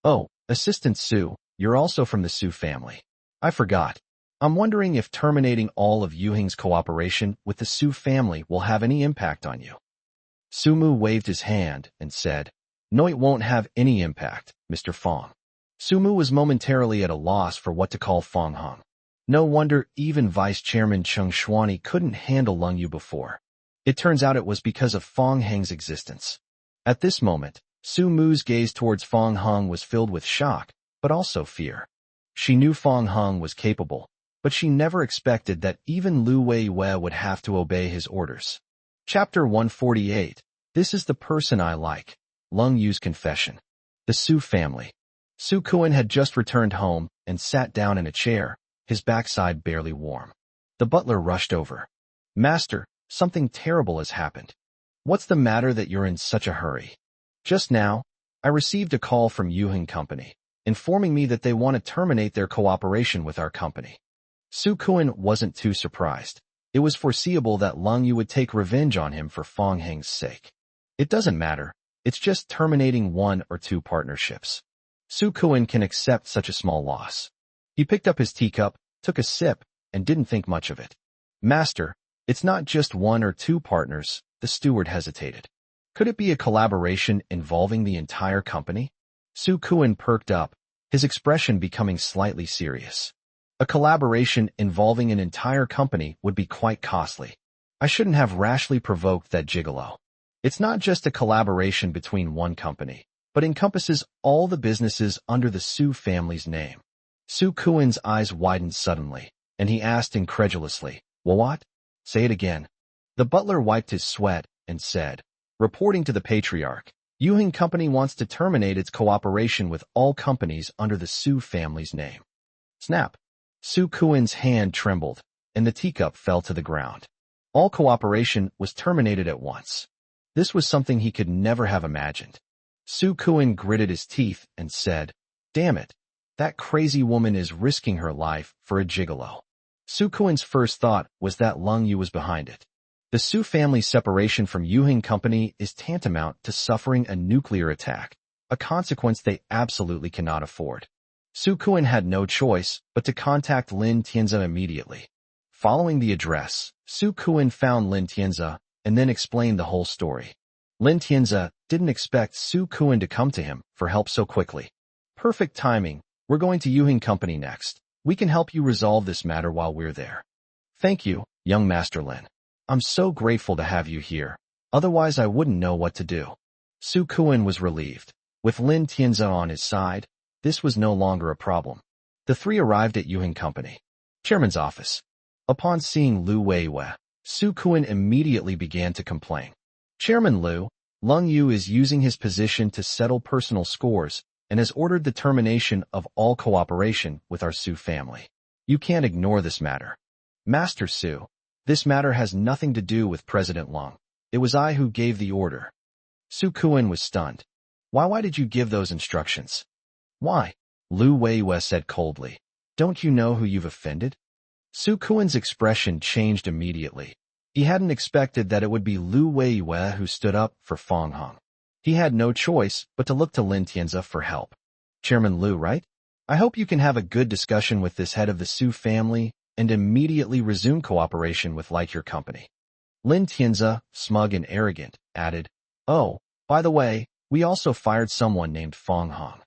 Oh, Assistant Su, you're also from the Su family. I forgot. I'm wondering if terminating all of Yuheng's cooperation with the Su family will have any impact on you. Su Mu waved his hand and said, No, it won't have any impact, Mr. Fong. Su Mu was momentarily at a loss for what to call Fong Heng. No wonder even Vice Chairman Cheng Shuani couldn't handle Lung Yu before. It turns out it was because of Fong Heng's existence. At this moment, Su Mu's gaze towards Fong Heng was filled with shock, but also fear. She knew Fong Heng was capable, but she never expected that even Lu Weiyue would have to obey his orders. Chapter 148. This is the person I like. Lung Yu's confession. The Su family. Su Kuan had just returned home and sat down in a chair, his backside barely warm. The butler rushed over. Master, something terrible has happened. What's the matter that you're in such a hurry? Just now, I received a call from Yuheng Company, informing me that they want to terminate their cooperation with our company. Su Kuan wasn't too surprised. It was foreseeable that Lung Yu would take revenge on him for Fong Heng's sake. It doesn't matter. It's just terminating 1 or 2 partnerships. Su Kuan can accept such a small loss. He picked up his teacup, took a sip, and didn't think much of it. Master, it's not just 1 or 2 partners, the steward hesitated. Could it be a collaboration involving the entire company? Su Kuan perked up, his expression becoming slightly serious. A collaboration involving an entire company would be quite costly. I shouldn't have rashly provoked that gigolo. It's not just a collaboration between one company, but encompasses all the businesses under the Su family's name. Su Kuan's eyes widened suddenly, and he asked incredulously, What? Say it again. The butler wiped his sweat and said, Reporting to the Patriarch, Yuheng Company wants to terminate its cooperation with all companies under the Su family's name. Snap. Su Kuan's hand trembled, and the teacup fell to the ground. All cooperation was terminated at once. This was something he could never have imagined. Su Kuan gritted his teeth and said, Damn it, that crazy woman is risking her life for a gigolo. Su Kuan's first thought was that Lung Yu was behind it. The Su family's separation from Yuheng Company is tantamount to suffering a nuclear attack, a consequence they absolutely cannot afford. Su Kuan had no choice but to contact Lin Tianze immediately. Following the address, Su Kuan found Lin Tianze and then explained the whole story. Lin Tianze didn't expect Su Kuan to come to him for help so quickly. Perfect timing. We're going to Yuheng Company next. We can help you resolve this matter while we're there. Thank you, Young Master Lin. I'm so grateful to have you here. Otherwise I wouldn't know what to do. Su Kuan was relieved. With Lin Tianze on his side, this was no longer a problem. The three arrived at Yuheng Company chairman's office. Upon seeing Lu Weiwei, Su Kuan immediately began to complain. Chairman Lu, Lung Yu is using his position to settle personal scores and has ordered the termination of all cooperation with our Su family. You can't ignore this matter. Master Su, this matter has nothing to do with President Lung. It was I who gave the order. Su Kuan was stunned. Why did you give those instructions? Why? Lu Weiwei said coldly. Don't you know who you've offended? Su Kuan's expression changed immediately. He hadn't expected that it would be Lu Weiwei who stood up for Feng Hong. He had no choice but to look to Lin Tianze for help. Chairman Lu, right? I hope you can have a good discussion with this head of the Su family and immediately resume cooperation with like your company. Lin Tianze, smug and arrogant, added, Oh, by the way, we also fired someone named Feng Hong.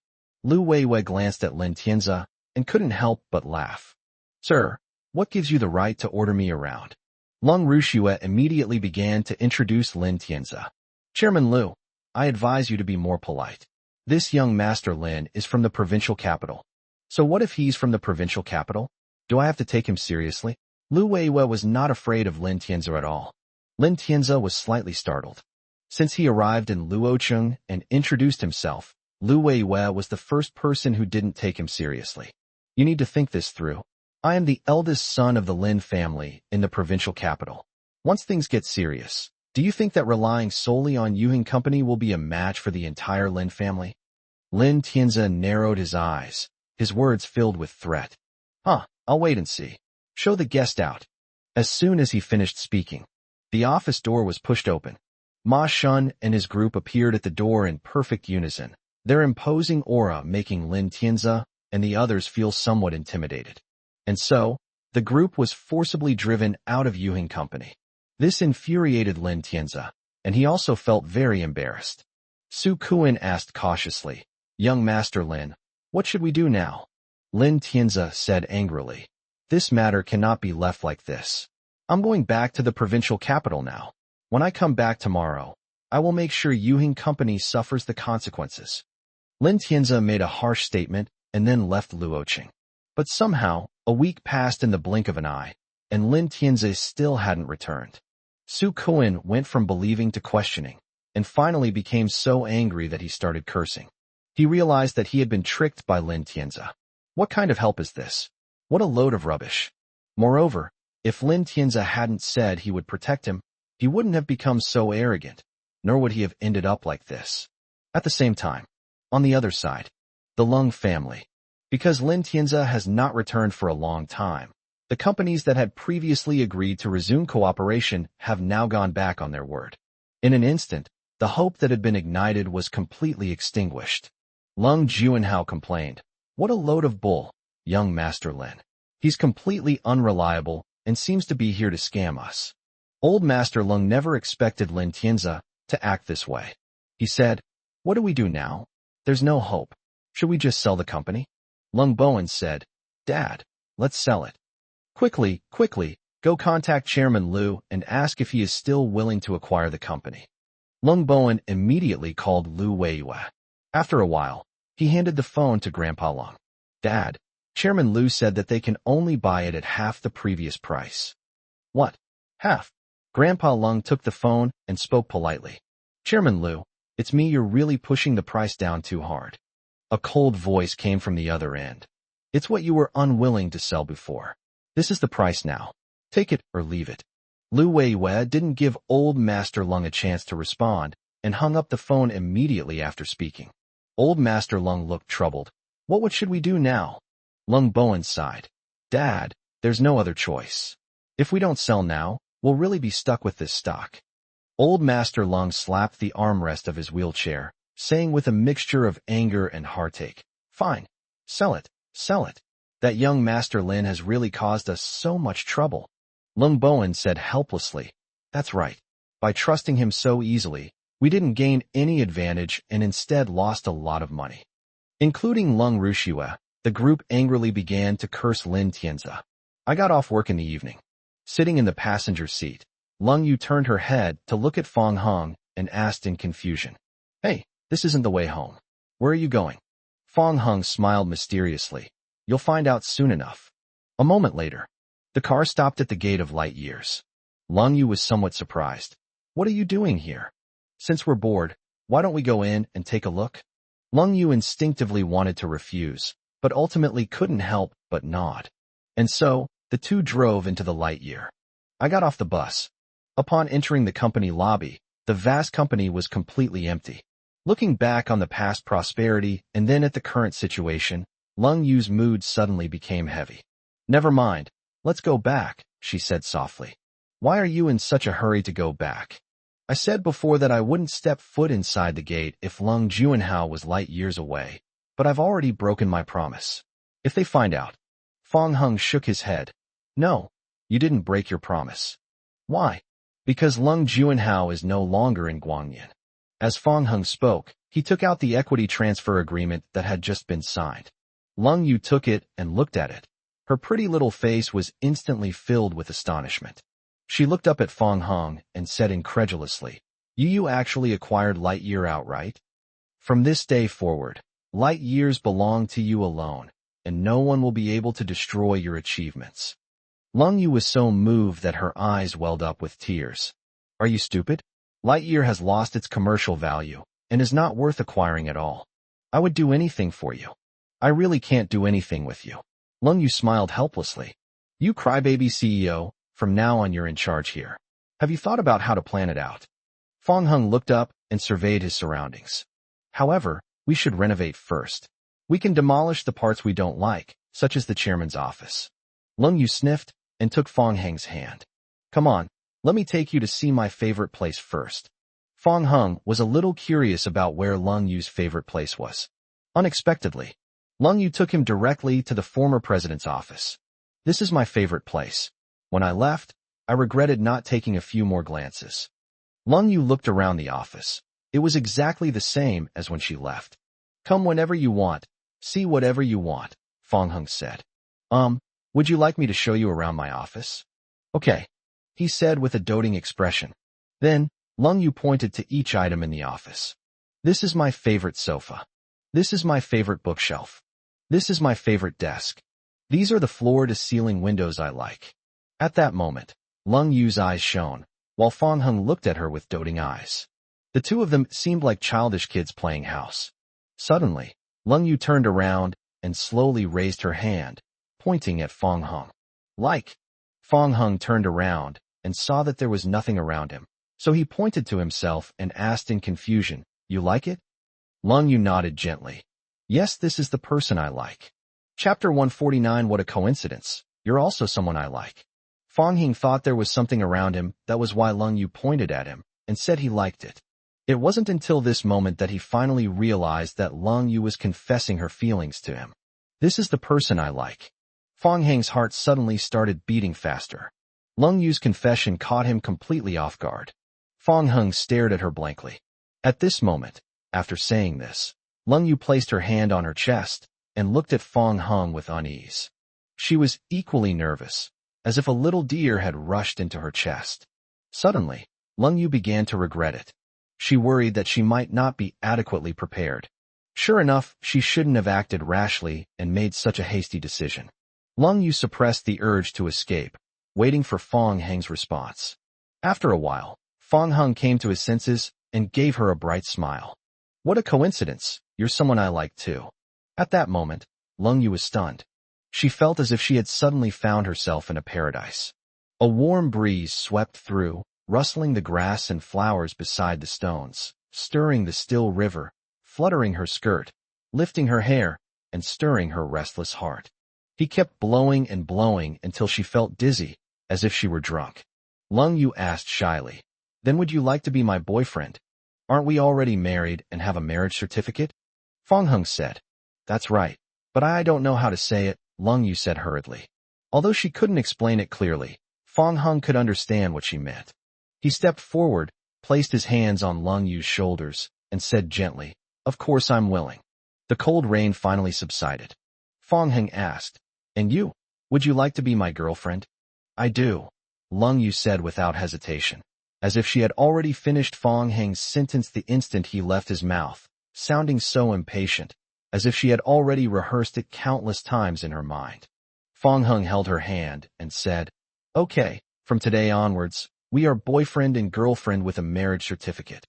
Lu Weiwei glanced at Lin Tianze and couldn't help but laugh. Sir, what gives you the right to order me around? Lung Ruxue immediately began to introduce Lin Tianze. Chairman Lu, I advise you to be more polite. This young Master Lin is from the provincial capital. So what if he's from the provincial capital? Do I have to take him seriously? Lu Weiwei was not afraid of Lin Tianze at all. Lin Tianze was slightly startled. Since he arrived in Luocheng and introduced himself, Lu Weiwei was the first person who didn't take him seriously. You need to think this through. I am the eldest son of the Lin family in the provincial capital. Once things get serious, do you think that relying solely on Yuheng Company will be a match for the entire Lin family? Lin Tianze narrowed his eyes, his words filled with threat. I'll wait and see. Show the guest out. As soon as he finished speaking, the office door was pushed open. Ma Shun and his group appeared at the door in perfect unison, their imposing aura making Lin Tianze and the others feel somewhat intimidated. And so, the group was forcibly driven out of Yuheng Company. This infuriated Lin Tianze, and he also felt very embarrassed. Su Kuan asked cautiously, Young Master Lin, what should we do now? Lin Tianze said angrily, This matter cannot be left like this. I'm going back to the provincial capital now. When I come back tomorrow, I will make sure Yuheng Company suffers the consequences. Lin Tianze made a harsh statement and then left Luocheng. But somehow, a week passed in the blink of an eye, and Lin Tianze still hadn't returned. Su Kuan went from believing to questioning, and finally became so angry that he started cursing. He realized that he had been tricked by Lin Tianze. What kind of help is this? What a load of rubbish. Moreover, if Lin Tianze hadn't said he would protect him, he wouldn't have become so arrogant, nor would he have ended up like this. At the same time, on the other side, the Lung family. Because Lin Tianze has not returned for a long time, the companies that had previously agreed to resume cooperation have now gone back on their word. In an instant, the hope that had been ignited was completely extinguished. Lung Juanhao complained, What a load of bull, young Master Lin. He's completely unreliable and seems to be here to scam us. Old Master Lung never expected Lin Tianze to act this way. He said, What do we do now? There's no hope. Should we just sell the company? Lung Bowen said, Dad, let's sell it. Quickly, go contact Chairman Lu and ask if he is still willing to acquire the company. Lung Bowen immediately called Lu Weiwei. After a while, he handed the phone to Grandpa Lung. Dad, Chairman Lu said that they can only buy it at half the previous price. What? Half? Grandpa Lung took the phone and spoke politely. Chairman Lu, it's me, you're really pushing the price down too hard. A cold voice came from the other end. It's what you were unwilling to sell before. This is the price now. Take it or leave it. Lu Weiwei didn't give Old Master Lung a chance to respond and hung up the phone immediately after speaking. Old Master Lung looked troubled. What should we do now? Lung Bowen sighed. Dad, there's no other choice. If we don't sell now, we'll really be stuck with this stock. Old Master Lung slapped the armrest of his wheelchair, saying with a mixture of anger and heartache, Fine, sell it. That young Master Lin has really caused us so much trouble. Lung Bowen said helplessly, That's right. By trusting him so easily, we didn't gain any advantage and instead lost a lot of money. Including Lung Ruxue, the group angrily began to curse Lin Tianze. I got off work in the evening. Sitting in the passenger seat, Lung Yu turned her head to look at Fong Hung and asked in confusion, "Hey, this isn't the way home. Where are you going?" Fong Hung smiled mysteriously. "You'll find out soon enough." A moment later, the car stopped at the gate of Light Years. Lung Yu was somewhat surprised. "What are you doing here? Since we're bored, why don't we go in and take a look?" Lung Yu instinctively wanted to refuse, but ultimately couldn't help but nod. And so, the two drove into the Light Year. I got off the bus. Upon entering the company lobby, the vast company was completely empty. Looking back on the past prosperity and then at the current situation, Lung Yu's mood suddenly became heavy. "Never mind, let's go back," she said softly. "Why are you in such a hurry to go back? I said before that I wouldn't step foot inside the gate if Lung Juanhao was light years away, but I've already broken my promise. If they find out..." Fong Hung shook his head. "No, you didn't break your promise." "Why?" "Because Lung Juanhao is no longer in Guangyan." As Fong Hung spoke, he took out the equity transfer agreement that had just been signed. Lung Yu took it and looked at it. Her pretty little face was instantly filled with astonishment. She looked up at Fong Hung and said incredulously, You actually acquired Light Year outright? From this day forward, Light Years belong to you alone, and no one will be able to destroy your achievements." Lung Yu was so moved that her eyes welled up with tears. "Are you stupid? Lightyear has lost its commercial value and is not worth acquiring at all. I would do anything for you. I really can't do anything with you." Lung Yu smiled helplessly. "You crybaby CEO, from now on you're in charge here. Have you thought about how to plan it out?" Fong Hung looked up and surveyed his surroundings. "However, we should renovate first. We can demolish the parts we don't like, such as the chairman's office." Lung Yu sniffed and took Fong Hung's hand. "Come on, let me take you to see my favorite place first." Fong Hung was a little curious about where Lung Yu's favorite place was. Unexpectedly, Lung Yu took him directly to the former president's office. "This is my favorite place. When I left, I regretted not taking a few more glances." Lung Yu looked around the office. It was exactly the same as when she left. "Come whenever you want, see whatever you want," Fong Hung said. Would you like me to show you around my office?" "Okay," he said with a doting expression. Then, Lung Yu pointed to each item in the office. "This is my favorite sofa. This is my favorite bookshelf. This is my favorite desk. These are the floor-to-ceiling windows I like." At that moment, Lung Yu's eyes shone, while Fong Hung looked at her with doting eyes. The two of them seemed like childish kids playing house. Suddenly, Lung Yu turned around and slowly raised her hand, pointing at Fong Hung. "Like." Fong Hung turned around and saw that there was nothing around him, so he pointed to himself and asked in confusion, "You like it?" Lung Yu nodded gently. "Yes, this is the person I like." Chapter 149. What a coincidence. You're also someone I like. Fong Hung thought there was something around him, that was why Lung Yu pointed at him and said he liked it. It wasn't until this moment that he finally realized that Lung Yu was confessing her feelings to him. "This is the person I like." Fong Hung's heart suddenly started beating faster. Lung Yu's confession caught him completely off guard. Fong Hung stared at her blankly. At this moment, after saying this, Lung Yu placed her hand on her chest and looked at Fong Hung with unease. She was equally nervous, as if a little deer had rushed into her chest. Suddenly, Lung Yu began to regret it. She worried that she might not be adequately prepared. Sure enough, she shouldn't have acted rashly and made such a hasty decision. Lung Yu suppressed the urge to escape, waiting for Fong Hung's response. After a while, Fong Hung came to his senses and gave her a bright smile. "What a coincidence, you're someone I like too." At that moment, Lung Yu was stunned. She felt as if she had suddenly found herself in a paradise. A warm breeze swept through, rustling the grass and flowers beside the stones, stirring the still river, fluttering her skirt, lifting her hair, and stirring her restless heart. He kept blowing and blowing until she felt dizzy, as if she were drunk. Lung Yu asked shyly, "Then would you like to be my boyfriend? Aren't we already married and have a marriage certificate?" Fong Hung said, "That's right, but I don't know how to say it," Lung Yu said hurriedly. Although she couldn't explain it clearly, Fong Hung could understand what she meant. He stepped forward, placed his hands on Lung Yu's shoulders, and said gently, "Of course I'm willing." The cold rain finally subsided. Fong Hung asked, "And you? Would you like to be my girlfriend?" "I do." Lung Yu said without hesitation, as if she had already finished Fong Heng's sentence the instant he left his mouth, sounding so impatient, as if she had already rehearsed it countless times in her mind. Fong Heng held her hand and said, "Okay, from today onwards, we are boyfriend and girlfriend with a marriage certificate."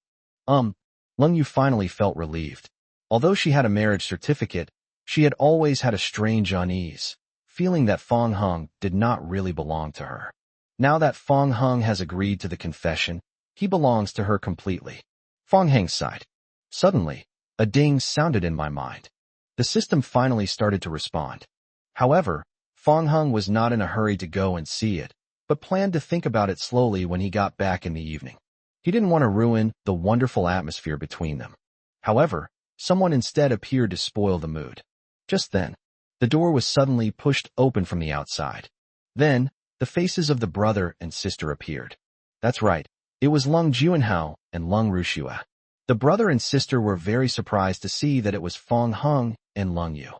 Lung Yu finally felt relieved. Although she had a marriage certificate, she had always had a strange unease, feeling that Fong Heng did not really belong to her. Now that Fong Heng has agreed to the confession, he belongs to her completely. Fong Heng sighed. Suddenly, a ding sounded in my mind. The system finally started to respond. However, Fong Heng was not in a hurry to go and see it, but planned to think about it slowly when he got back in the evening. He didn't want to ruin the wonderful atmosphere between them. However, someone instead appeared to spoil the mood. Just then, the door was suddenly pushed open from the outside. Then, the faces of the brother and sister appeared. That's right, it was Lung Juanhao and Lung Rushua. The brother and sister were very surprised to see that it was Fong Heng and Lung Yu.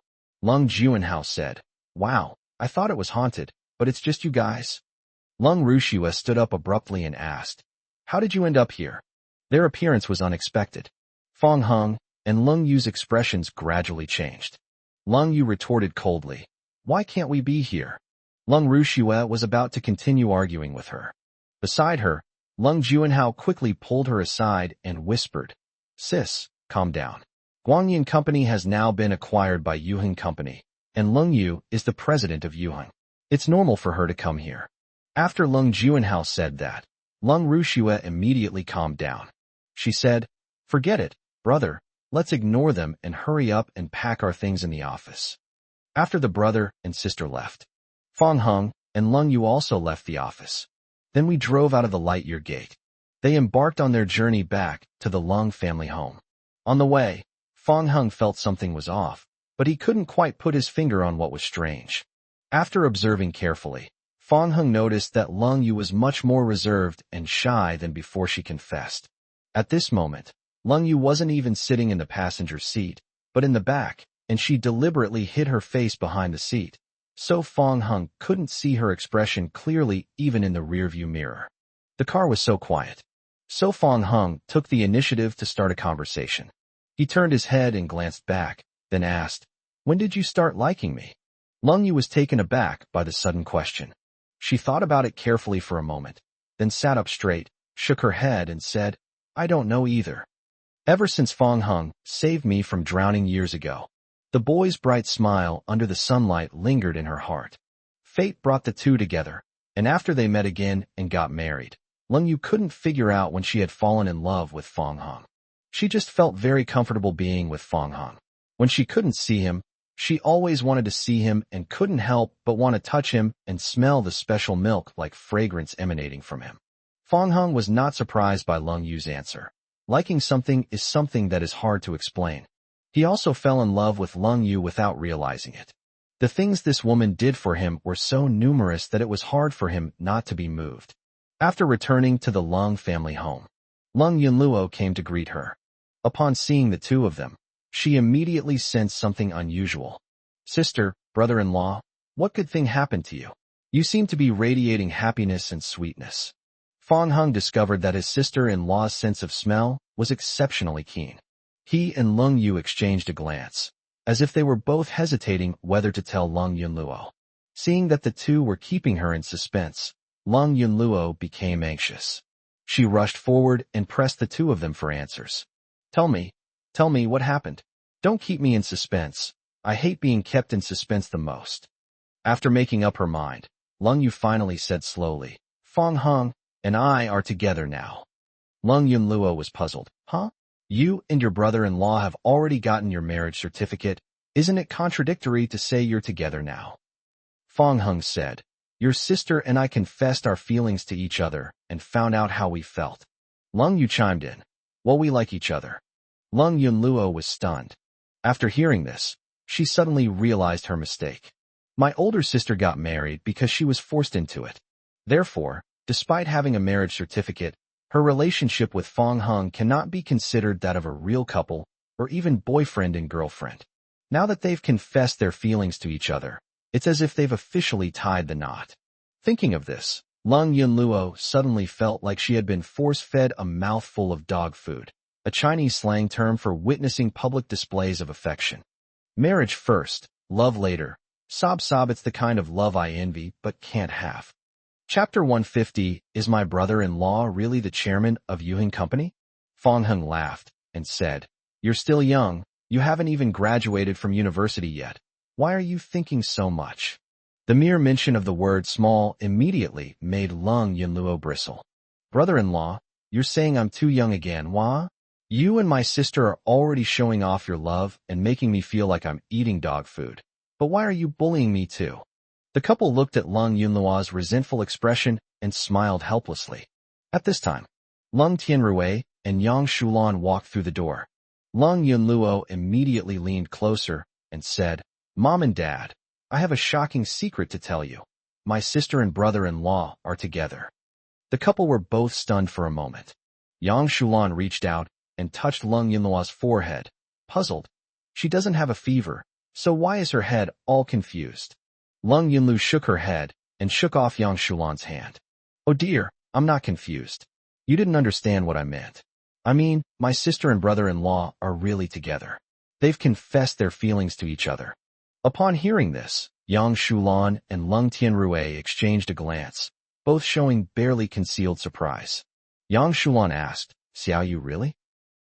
Lung Juanhao said, "Wow, I thought it was haunted, but it's just you guys." Lung Rushua stood up abruptly and asked, "How did you end up here?" Their appearance was unexpected. Fong Heng and Lung Yu's expressions gradually changed. Lung Yu retorted coldly, "Why can't we be here?" Lung Rushua was about to continue arguing with her. Beside her, Lung Juanhao quickly pulled her aside and whispered, "Sis, calm down. Guangyan Company has now been acquired by Yuheng Company, and Lung Yu is the president of Yuheng. It's normal for her to come here." After Lung Juanhao said that, Lung Rushua immediately calmed down. She said, "Forget it, brother. Let's ignore them and hurry up and pack our things in the office." After the brother and sister left, Fong Heng and Lung Yu also left the office. Then we drove out of the Lightyear Gate. They embarked on their journey back to the Lung family home. On the way, Fong Heng felt something was off, but he couldn't quite put his finger on what was strange. After observing carefully, Fong Heng noticed that Lung Yu was much more reserved and shy than before she confessed. At this moment, Lung Yu wasn't even sitting in the passenger seat, but in the back, and she deliberately hid her face behind the seat, so Fong Heng couldn't see her expression clearly even in the rearview mirror. The car was so quiet. So Fong Heng took the initiative to start a conversation. He turned his head and glanced back, then asked, "When did you start liking me?" Lung Yu was taken aback by the sudden question. She thought about it carefully for a moment, then sat up straight, shook her head and said, "I don't know either. Ever since Fong Heng saved me from drowning years ago." The boy's bright smile under the sunlight lingered in her heart. Fate brought the two together, and after they met again and got married, Lung Yu couldn't figure out when she had fallen in love with Fong Heng. She just felt very comfortable being with Fong Heng. When she couldn't see him, she always wanted to see him and couldn't help but want to touch him and smell the special milk-like fragrance emanating from him. Fong Heng was not surprised by Lung Yu's answer. Liking something is something that is hard to explain. He also fell in love with Lung Yu without realizing it. The things this woman did for him were so numerous that it was hard for him not to be moved. After returning to the Lung family home, Lung Yunluo came to greet her. Upon seeing the two of them, she immediately sensed something unusual. "Sister, brother-in-law, what good thing happened to you? You seem to be radiating happiness and sweetness." Fong Heng discovered that his sister-in-law's sense of smell was exceptionally keen. He and Lung Yu exchanged a glance, as if they were both hesitating whether to tell Lung Yunluo. Seeing that the two were keeping her in suspense, Lung Yunluo became anxious. She rushed forward and pressed the two of them for answers. Tell me what happened. Don't keep me in suspense. I hate being kept in suspense the most." After making up her mind, Lung Yu finally said slowly, "Fong Heng and I are together now." Lung Yunluo was puzzled. "Huh? You and your brother-in-law have already gotten your marriage certificate. Isn't it contradictory to say you're together now?" Fong Heng said, "Your sister and I confessed our feelings to each other and found out how we felt." Lung Yu chimed in, "Well, we like each other." Lung Yunluo was stunned. After hearing this, she suddenly realized her mistake. "My older sister got married because she was forced into it. Therefore, despite having a marriage certificate, her relationship with Fong Heng cannot be considered that of a real couple or even boyfriend and girlfriend. Now that they've confessed their feelings to each other, it's as if they've officially tied the knot." Thinking of this, Lung Yunluo suddenly felt like she had been force-fed a mouthful of dog food, a Chinese slang term for witnessing public displays of affection. Marriage first, love later. Sob sob, it's the kind of love I envy but can't have. Chapter 150, Is my brother-in-law really the chairman of Yuheng Company? Fang Heng laughed and said, You're still young, you haven't even graduated from university yet. Why are you thinking so much? The mere mention of the word small immediately made Lung Yunluo bristle. Brother-in-law, you're saying I'm too young again, wah? You and my sister are already showing off your love and making me feel like I'm eating dog food. But why are you bullying me too? The couple looked at Lung Yunluo's resentful expression and smiled helplessly. At this time, Lung Tianrui and Yang Shulan walked through the door. Lung Yunluo immediately leaned closer and said, Mom and Dad, I have a shocking secret to tell you. My sister and brother-in-law are together. The couple were both stunned for a moment. Yang Shulan reached out and touched Lung Yunluo's forehead, puzzled. She doesn't have a fever, so why is her head all confused? Lung Yunlu shook her head and shook off Yang Shulan's hand. Oh dear, I'm not confused. You didn't understand what I meant. I mean, my sister and brother-in-law are really together. They've confessed their feelings to each other. Upon hearing this, Yang Shulan and Lung Tianrui exchanged a glance, both showing barely concealed surprise. Yang Shulan asked, Xiao Yu really?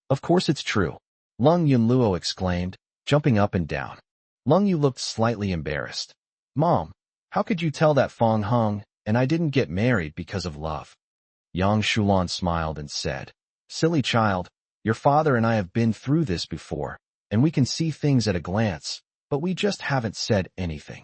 Of course it's true. Lung Yunluo exclaimed, jumping up and down. Lung Yu looked slightly embarrassed. Mom, how could you tell that Fang Heng and I didn't get married because of love? Yang Shulan smiled and said, Silly child, your father and I have been through this before, and we can see things at a glance, but we just haven't said anything.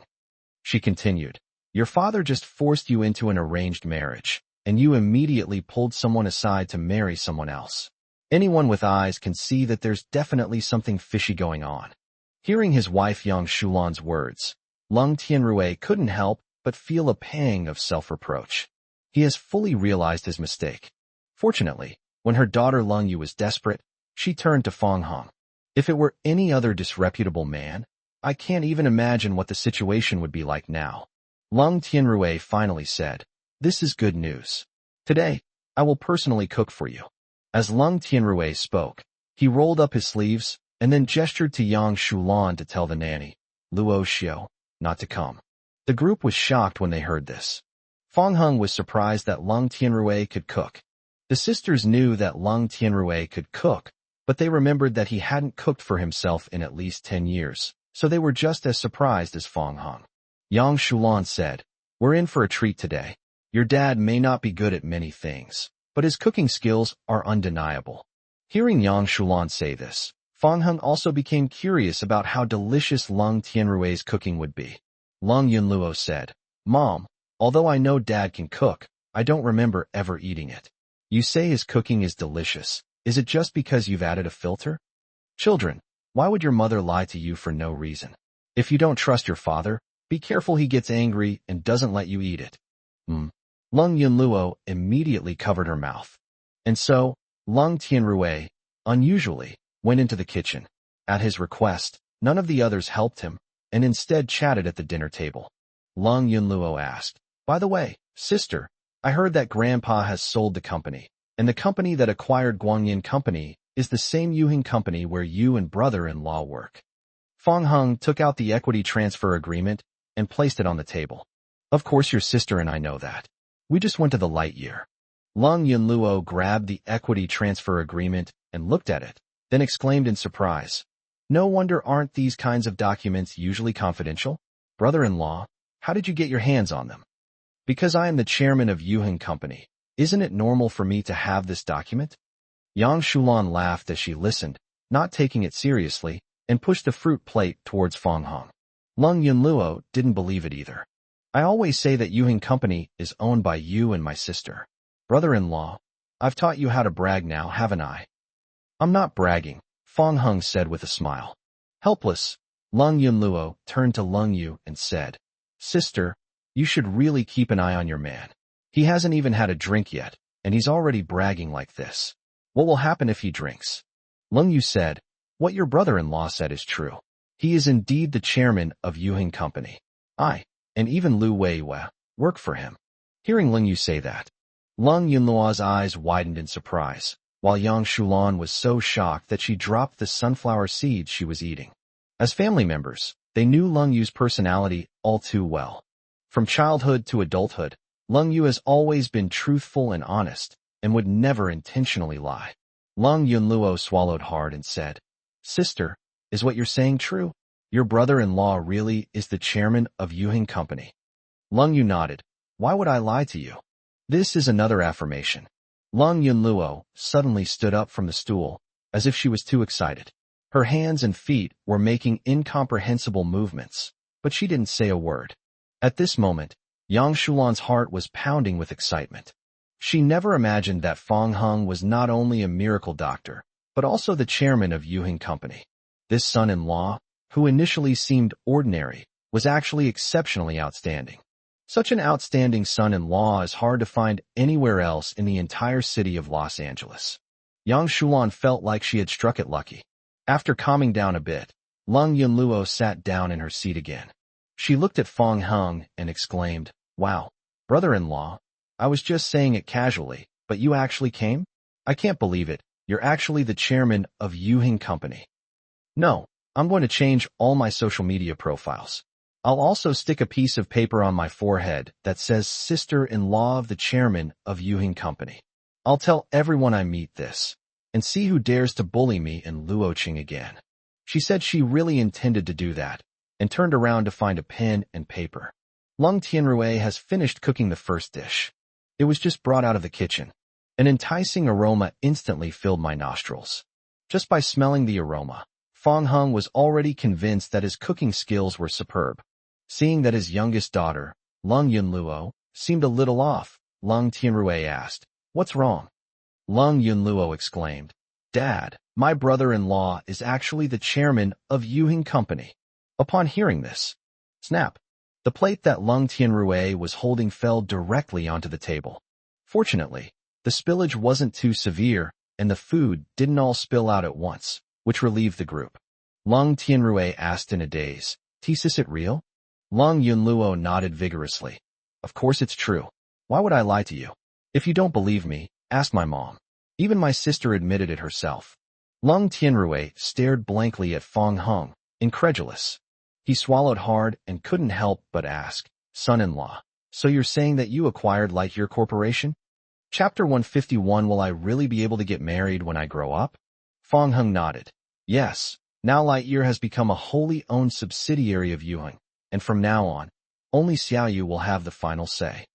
She continued, Your father just forced you into an arranged marriage, and you immediately pulled someone aside to marry someone else. Anyone with eyes can see that there's definitely something fishy going on. Hearing his wife Yang Shulan's words, Lung Tianrui couldn't help but feel a pang of self-reproach. He has fully realized his mistake. Fortunately, when her daughter Lung Yu was desperate, she turned to Fang Heng. If it were any other disreputable man, I can't even imagine what the situation would be like now. Lung Tianrui finally said, This is good news. Today, I will personally cook for you. As Lung Tianrui spoke, he rolled up his sleeves and then gestured to Yang Shulan to tell the nanny, Luo Xiao, not to come. The group was shocked when they heard this. Fang Heng was surprised that Lung Tianrui could cook. The sisters knew that Lung Tianrui could cook, but they remembered that he hadn't cooked for himself in at least 10 years, so they were just as surprised as Fang Heng. Yang Shulan said, We're in for a treat today. Your dad may not be good at many things, but his cooking skills are undeniable. Hearing Yang Shulan say this, Fang Heng also became curious about how delicious Lung Tianrui's cooking would be. Lung Yunluo said, Mom, although I know Dad can cook, I don't remember ever eating it. You say his cooking is delicious. Is it just because you've added a filter? Children, why would your mother lie to you for no reason? If you don't trust your father, be careful he gets angry and doesn't let you eat it. Lung Yunluo immediately covered her mouth. And so, Lung Tianrui, unusually, went into the kitchen. At his request, none of the others helped him, and instead chatted at the dinner table. Lung Yunluo asked, By the way, sister, I heard that Grandpa has sold the company, and the company that acquired Guangyin Company is the same Yuheng Company where you and brother-in-law work. Fang Heng took out the equity transfer agreement and placed it on the table. Of course your sister and I know that. We just went to the light year. Lung Yunluo grabbed the equity transfer agreement and looked at it, then exclaimed in surprise, No wonder aren't these kinds of documents usually confidential? Brother-in-law, how did you get your hands on them? Because I am the chairman of Yuheng Company. Isn't it normal for me to have this document? Yang Shulan laughed as she listened, not taking it seriously, and pushed the fruit plate towards Fang Heng. Lung Yunluo didn't believe it either. I always say that Yuheng Company is owned by you and my sister. Brother-in-law, I've taught you how to brag now, haven't I? I'm not bragging, Fang Heng said with a smile. Helpless, Lung Yunluo turned to Lung Yu and said, Sister, you should really keep an eye on your man. He hasn't even had a drink yet, and he's already bragging like this. What will happen if he drinks? Lung Yu said, What your brother-in-law said is true. He is indeed the chairman of Yuheng Company. I, and even Lu Weiwei, work for him. Hearing Lung Yu say that, Lung Yunluo's eyes widened in surprise, while Yang Shulan was so shocked that she dropped the sunflower seeds she was eating. As family members, they knew Lung Yu's personality all too well. From childhood to adulthood, Lung Yu has always been truthful and honest, and would never intentionally lie. Lung Yunluo swallowed hard and said, "Sister, is what you're saying true? Your brother-in-law really is the chairman of Yuhing Company?" Lung Yu nodded. "Why would I lie to you?" This is another affirmation. Lung Yunluo suddenly stood up from the stool, as if she was too excited. Her hands and feet were making incomprehensible movements, but she didn't say a word. At this moment, Yang Shulan's heart was pounding with excitement. She never imagined that Fong Hung was not only a miracle doctor, but also the chairman of Yuhing Company. This son-in-law, who initially seemed ordinary, was actually exceptionally outstanding. Such an outstanding son-in-law is hard to find anywhere else in the entire city of Los Angeles. Yang Shulan felt like she had struck it lucky. After calming down a bit, Lung Yunluo sat down in her seat again. She looked at Fong Hung and exclaimed, "Wow, brother-in-law, I was just saying it casually, but you actually came? I can't believe it. You're actually the chairman of Yuhing Company." "No, I'm going to change all my social media profiles. I'll also stick a piece of paper on my forehead that says sister-in-law of the chairman of Yuhing Company. I'll tell everyone I meet this, and see who dares to bully me in Luoqing again." She said she really intended to do that, and turned around to find a pen and paper. Lung Tianrui has finished cooking the first dish. It was just brought out of the kitchen. An enticing aroma instantly filled my nostrils. Just by smelling the aroma, Fong Hung was already convinced that his cooking skills were superb. Seeing that his youngest daughter, Lung Yunluo, seemed a little off, Lung Tianrui asked, "What's wrong?" Lung Yunluo exclaimed, "Dad, my brother-in-law is actually the chairman of Yuhing Company." Upon hearing this, snap, the plate that Lung Tianrui was holding fell directly onto the table. Fortunately, the spillage wasn't too severe, and the food didn't all spill out at once, which relieved the group. Lung Tianrui asked in a daze, "Is it real?" Lung Yunluo nodded vigorously. "Of course it's true. Why would I lie to you? If you don't believe me, ask my mom. Even my sister admitted it herself." Lung Tianrui stared blankly at Fong Hung, incredulous. He swallowed hard and couldn't help but ask, "Son-in-law, so you're saying that you acquired Lightyear Corporation?" Chapter 151. Will I really be able to get married when I grow up? Fong Hung nodded. Yes, now Lightyear has become a wholly owned subsidiary of Yuhing, and from now on, only Xiaoyu will have the final say.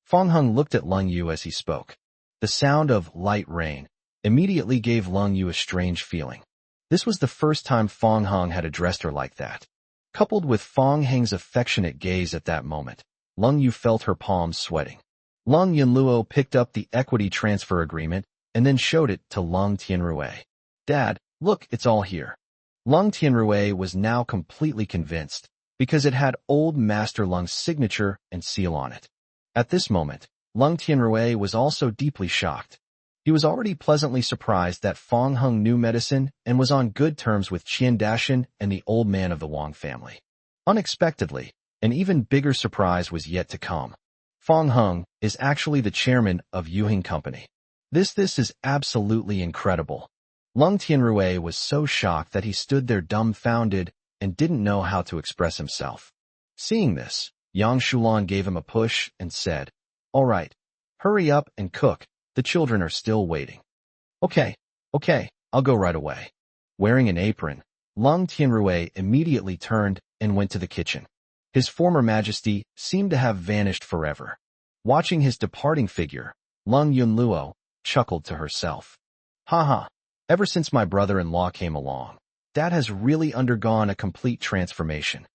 Fong Hung looked at Lung Yu as he spoke. The sound of light rain immediately gave Lung Yu a strange feeling. This was the first time Fong Hung had addressed her like that. Coupled with Fong Hung's affectionate gaze at that moment, Lung Yu felt her palms sweating. Lung Yunluo picked up the equity transfer agreement and then showed it to Lung Tianrui. "Dad, look, it's all here." Lung Tianrui was now completely convinced, because it had old Master Lung's signature and seal on it. At this moment, Lung Tianrui was also deeply shocked. He was already pleasantly surprised that Fong Hung knew medicine and was on good terms with Qian Dashan and the old man of the Wang family. Unexpectedly, an even bigger surprise was yet to come. Fong Hung is actually the chairman of Yuhing Company. This is absolutely incredible. Lung Tianrui was so shocked that he stood there dumbfounded and didn't know how to express himself. Seeing this, Yang Shulan gave him a push and said, "All right, hurry up and cook. The children are still waiting." Okay, I'll go right away." Wearing an apron, Lung Tianrui immediately turned and went to the kitchen. His former majesty seemed to have vanished forever. Watching his departing figure, Lung Yunluo chuckled to herself. "Ha, ever since my brother-in-law came along, Dad has really undergone a complete transformation."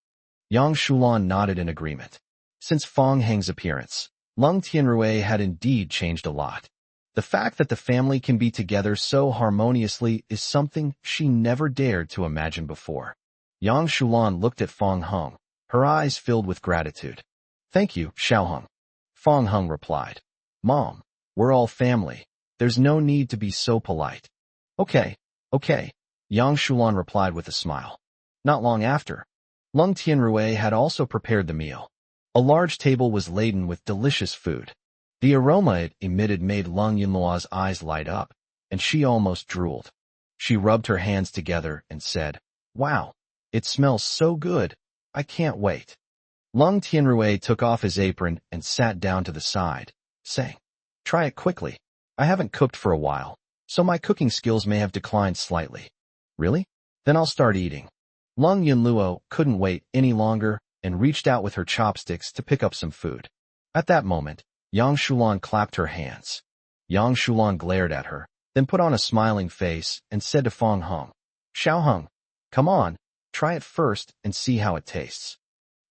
Yang Shulan nodded in agreement. Since Fong Hang's appearance, Lung Tianrui had indeed changed a lot. The fact that the family can be together so harmoniously is something she never dared to imagine before. Yang Shulan looked at Fong Hung, her eyes filled with gratitude. "Thank you, Xiao Hung." Fong Hung replied, "Mom, we're all family. There's no need to be so polite." Okay, Yang Shulan replied with a smile. Not long after, Lung Tianrui had also prepared the meal. A large table was laden with delicious food. The aroma it emitted made Lung Yunluo's eyes light up, and she almost drooled. She rubbed her hands together and said, "Wow, it smells so good. I can't wait." Lung Tianrui took off his apron and sat down to the side, saying, "Try it quickly. I haven't cooked for a while, so my cooking skills may have declined slightly." "Really? Then I'll start eating." Lung Yunluo couldn't wait any longer and reached out with her chopsticks to pick up some food. At that moment, Yang Shulan clapped her hands. Yang Shulan glared at her, then put on a smiling face and said to Fong Hung, "Xiao Hung, come on, try it first and see how it tastes."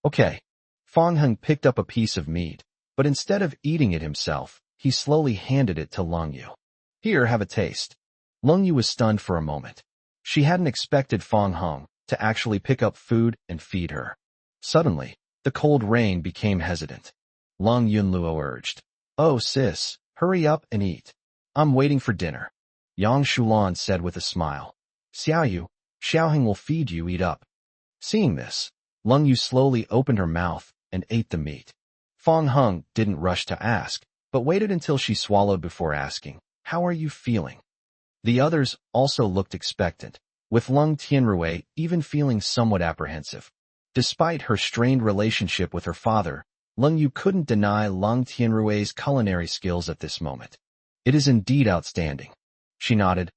"Okay." Fong Hung picked up a piece of meat, but instead of eating it himself, he slowly handed it to Lung Yu. "Here, have a taste." Lung Yu was stunned for a moment. She hadn't expected Fong Hung to actually pick up food and feed her. Suddenly, the cold rain became hesitant. Lung Yunluo urged, "Oh sis, hurry up and eat. I'm waiting for dinner." Yang Shulan said with a smile, "Xiaoyu, Xiaoheng will feed you, eat up." Seeing this, Lung Yu slowly opened her mouth and ate the meat. Fong Hung didn't rush to ask, but waited until she swallowed before asking, "How are you feeling?" The others also looked expectant, with Lung Tianrui even feeling somewhat apprehensive. Despite her strained relationship with her father, Lung Yu couldn't deny Lung Tianrui's culinary skills at this moment. "It is indeed outstanding." She nodded.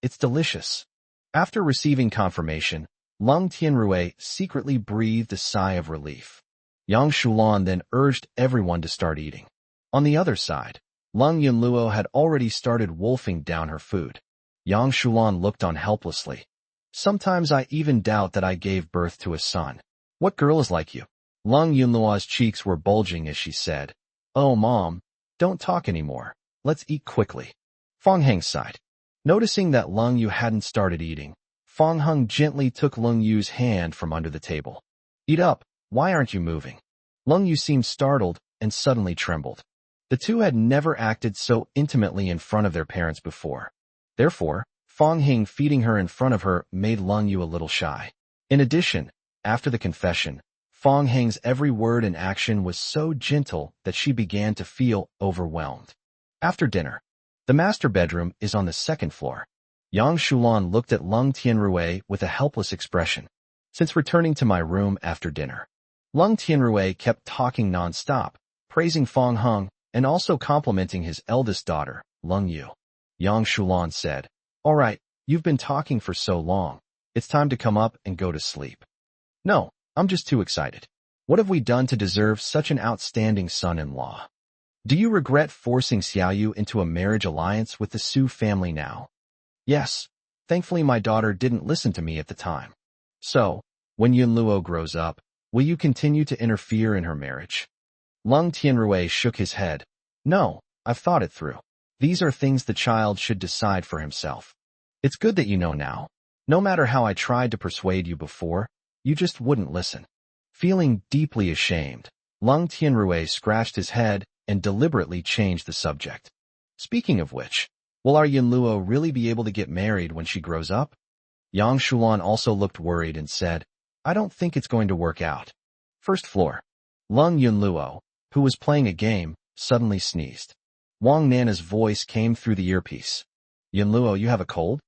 It's delicious." After receiving confirmation, Lung Tianrui secretly breathed a sigh of relief. Yang Shulan then urged everyone to start eating. On the other side, Lung Yunluo had already started wolfing down her food. Yang Shulan looked on helplessly. "Sometimes I even doubt that I gave birth to a son. What girl is like you?" Lung Yunluo's cheeks were bulging as she said, "Oh mom, don't talk anymore. Let's eat quickly." Fong Heng sighed. Noticing that Lung Yu hadn't started eating, Fong Hung gently took Lung Yu's hand from under the table. "Eat up, why aren't you moving?" Lung Yu seemed startled and suddenly trembled. The two had never acted so intimately in front of their parents before. Therefore, Fong Heng feeding her in front of her made Lung Yu a little shy. In addition, after the confession, Fong Heng's every word and action was so gentle that she began to feel overwhelmed. After dinner, the master bedroom is on the second floor. Yang Shulan looked at Lung Tianrui with a helpless expression. "Since returning to my room after dinner." Lung Tianrui kept talking non-stop, praising Fong Hung and also complimenting his eldest daughter, Lung Yu. Yang Shulan said, "All right, you've been talking for so long. It's time to come up and go to sleep." "No, I'm just too excited. What have we done to deserve such an outstanding son-in-law? Do you regret forcing Xiaoyu into a marriage alliance with the Su family now?" "Yes. Thankfully my daughter didn't listen to me at the time." "So, when Yunluo grows up, will you continue to interfere in her marriage?" Lung Tianrui shook his head. "No, I've thought it through. These are things the child should decide for himself. It's good that you know now. No matter how I tried to persuade you before, you just wouldn't listen." Feeling deeply ashamed, Lung Tianrui scratched his head and deliberately changed the subject. "Speaking of which, will our Yunluo really be able to get married when she grows up?" Yang Shulan also looked worried and said, "I don't think it's going to work out." First floor. Lung Yunluo, who was playing a game, suddenly sneezed. Wang Nana's voice came through the earpiece. "Yunluo, you have a cold?"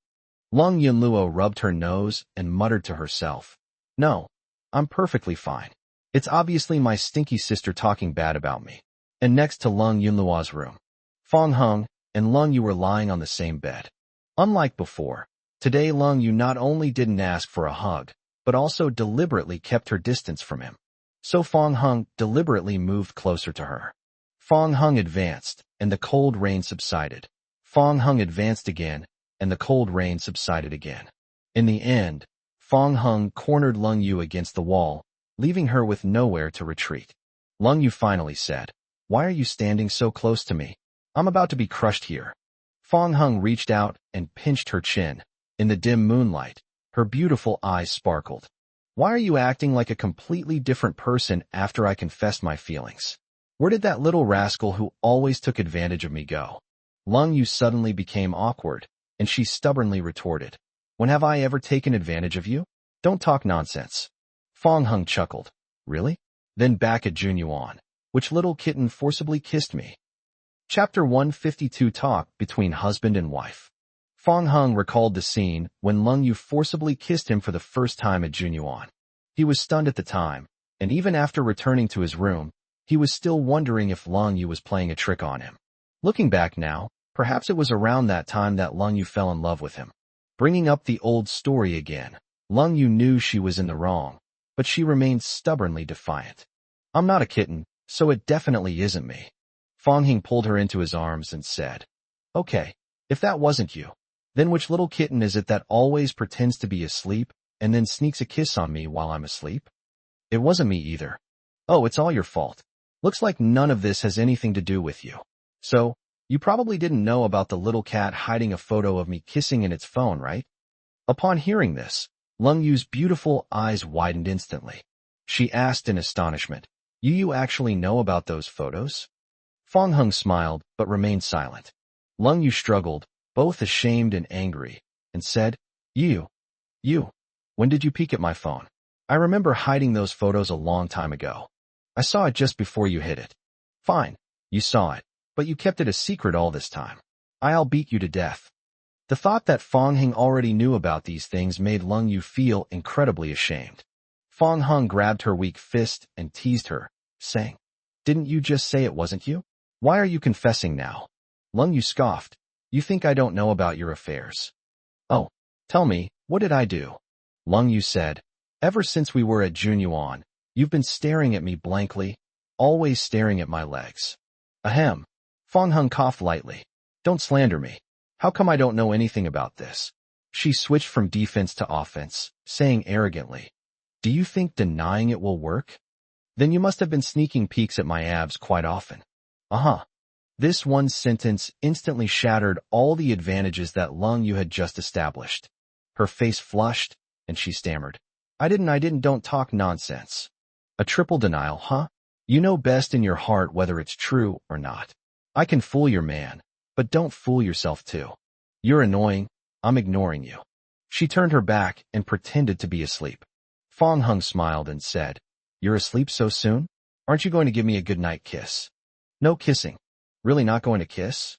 Lung Yunluo rubbed her nose and muttered to herself, "No, I'm perfectly fine. It's obviously my stinky sister talking bad about me." And next to Lung Yunluo's room, Fong Hung and Lung Yu were lying on the same bed. Unlike before, today Lung Yu not only didn't ask for a hug, but also deliberately kept her distance from him. So Fong Hung deliberately moved closer to her. Fong Hung advanced, and the cold rain subsided. Fong Hung advanced again, and the cold rain subsided again. In the end, Fong Hung cornered Lung Yu against the wall, leaving her with nowhere to retreat. Lung Yu finally said, "Why are you standing so close to me? I'm about to be crushed here." Fong Hung reached out and pinched her chin. In the dim moonlight, her beautiful eyes sparkled. "Why are you acting like a completely different person after I confessed my feelings? Where did that little rascal who always took advantage of me go?" Lung Yu suddenly became awkward, and she stubbornly retorted, "When have I ever taken advantage of you? Don't talk nonsense." Fong Hung chuckled. "Really? Then back at Junyuan, which little kitten forcibly kissed me?" Chapter 152 Talk Between Husband and Wife. Fong Hung recalled the scene when Lung Yu forcibly kissed him for the first time at Junyuan. He was stunned at the time, and even after returning to his room, he was still wondering if Lung Yu was playing a trick on him. Looking back now, perhaps it was around that time that Lung Yu fell in love with him. Bringing up the old story again, Lung Yu knew she was in the wrong, but she remained stubbornly defiant. "I'm not a kitten, so it definitely isn't me." Fong Hing pulled her into his arms and said, "Okay, if that wasn't you, then which little kitten is it that always pretends to be asleep and then sneaks a kiss on me while I'm asleep?" "It wasn't me either." "Oh, it's all your fault. Looks like none of this has anything to do with you. So, you probably didn't know about the little cat hiding a photo of me kissing in its phone, right?" Upon hearing this, Lung Yu's beautiful eyes widened instantly. She asked in astonishment, You actually know about those photos?" Fong Hung smiled, but remained silent. Lung Yu struggled, both ashamed and angry, and said, You, when did you peek at my phone? I remember hiding those photos a long time ago. I saw it just before you hid it." "Fine, you saw it, but you kept it a secret all this time. I'll beat you to death." The thought that Fong Hing already knew about these things made Lung Yu feel incredibly ashamed. Fong Hung grabbed her weak fist and teased her, saying, "Didn't you just say it wasn't you? Why are you confessing now?" Lung Yu scoffed, "You think I don't know about your affairs?" "Oh, tell me, what did I do?" Lung Yu said, "Ever since we were at Junyuan, you've been staring at me blankly, always staring at my legs." "Ahem." Fong Hung coughed lightly. "Don't slander me. How come I don't know anything about this?" She switched from defense to offense, saying arrogantly, "Do you think denying it will work? Then you must have been sneaking peeks at my abs quite often." "Uh-huh." This one sentence instantly shattered all the advantages that Lung Yu had just established. Her face flushed, and she stammered, I didn't, don't talk nonsense." "A triple denial, huh? You know best in your heart whether it's true or not. I can fool your man, but don't fool yourself too. You're annoying, I'm ignoring you." She turned her back and pretended to be asleep. Fong Hung smiled and said, "You're asleep so soon? Aren't you going to give me a goodnight kiss?" "No kissing." "Really not going to kiss?"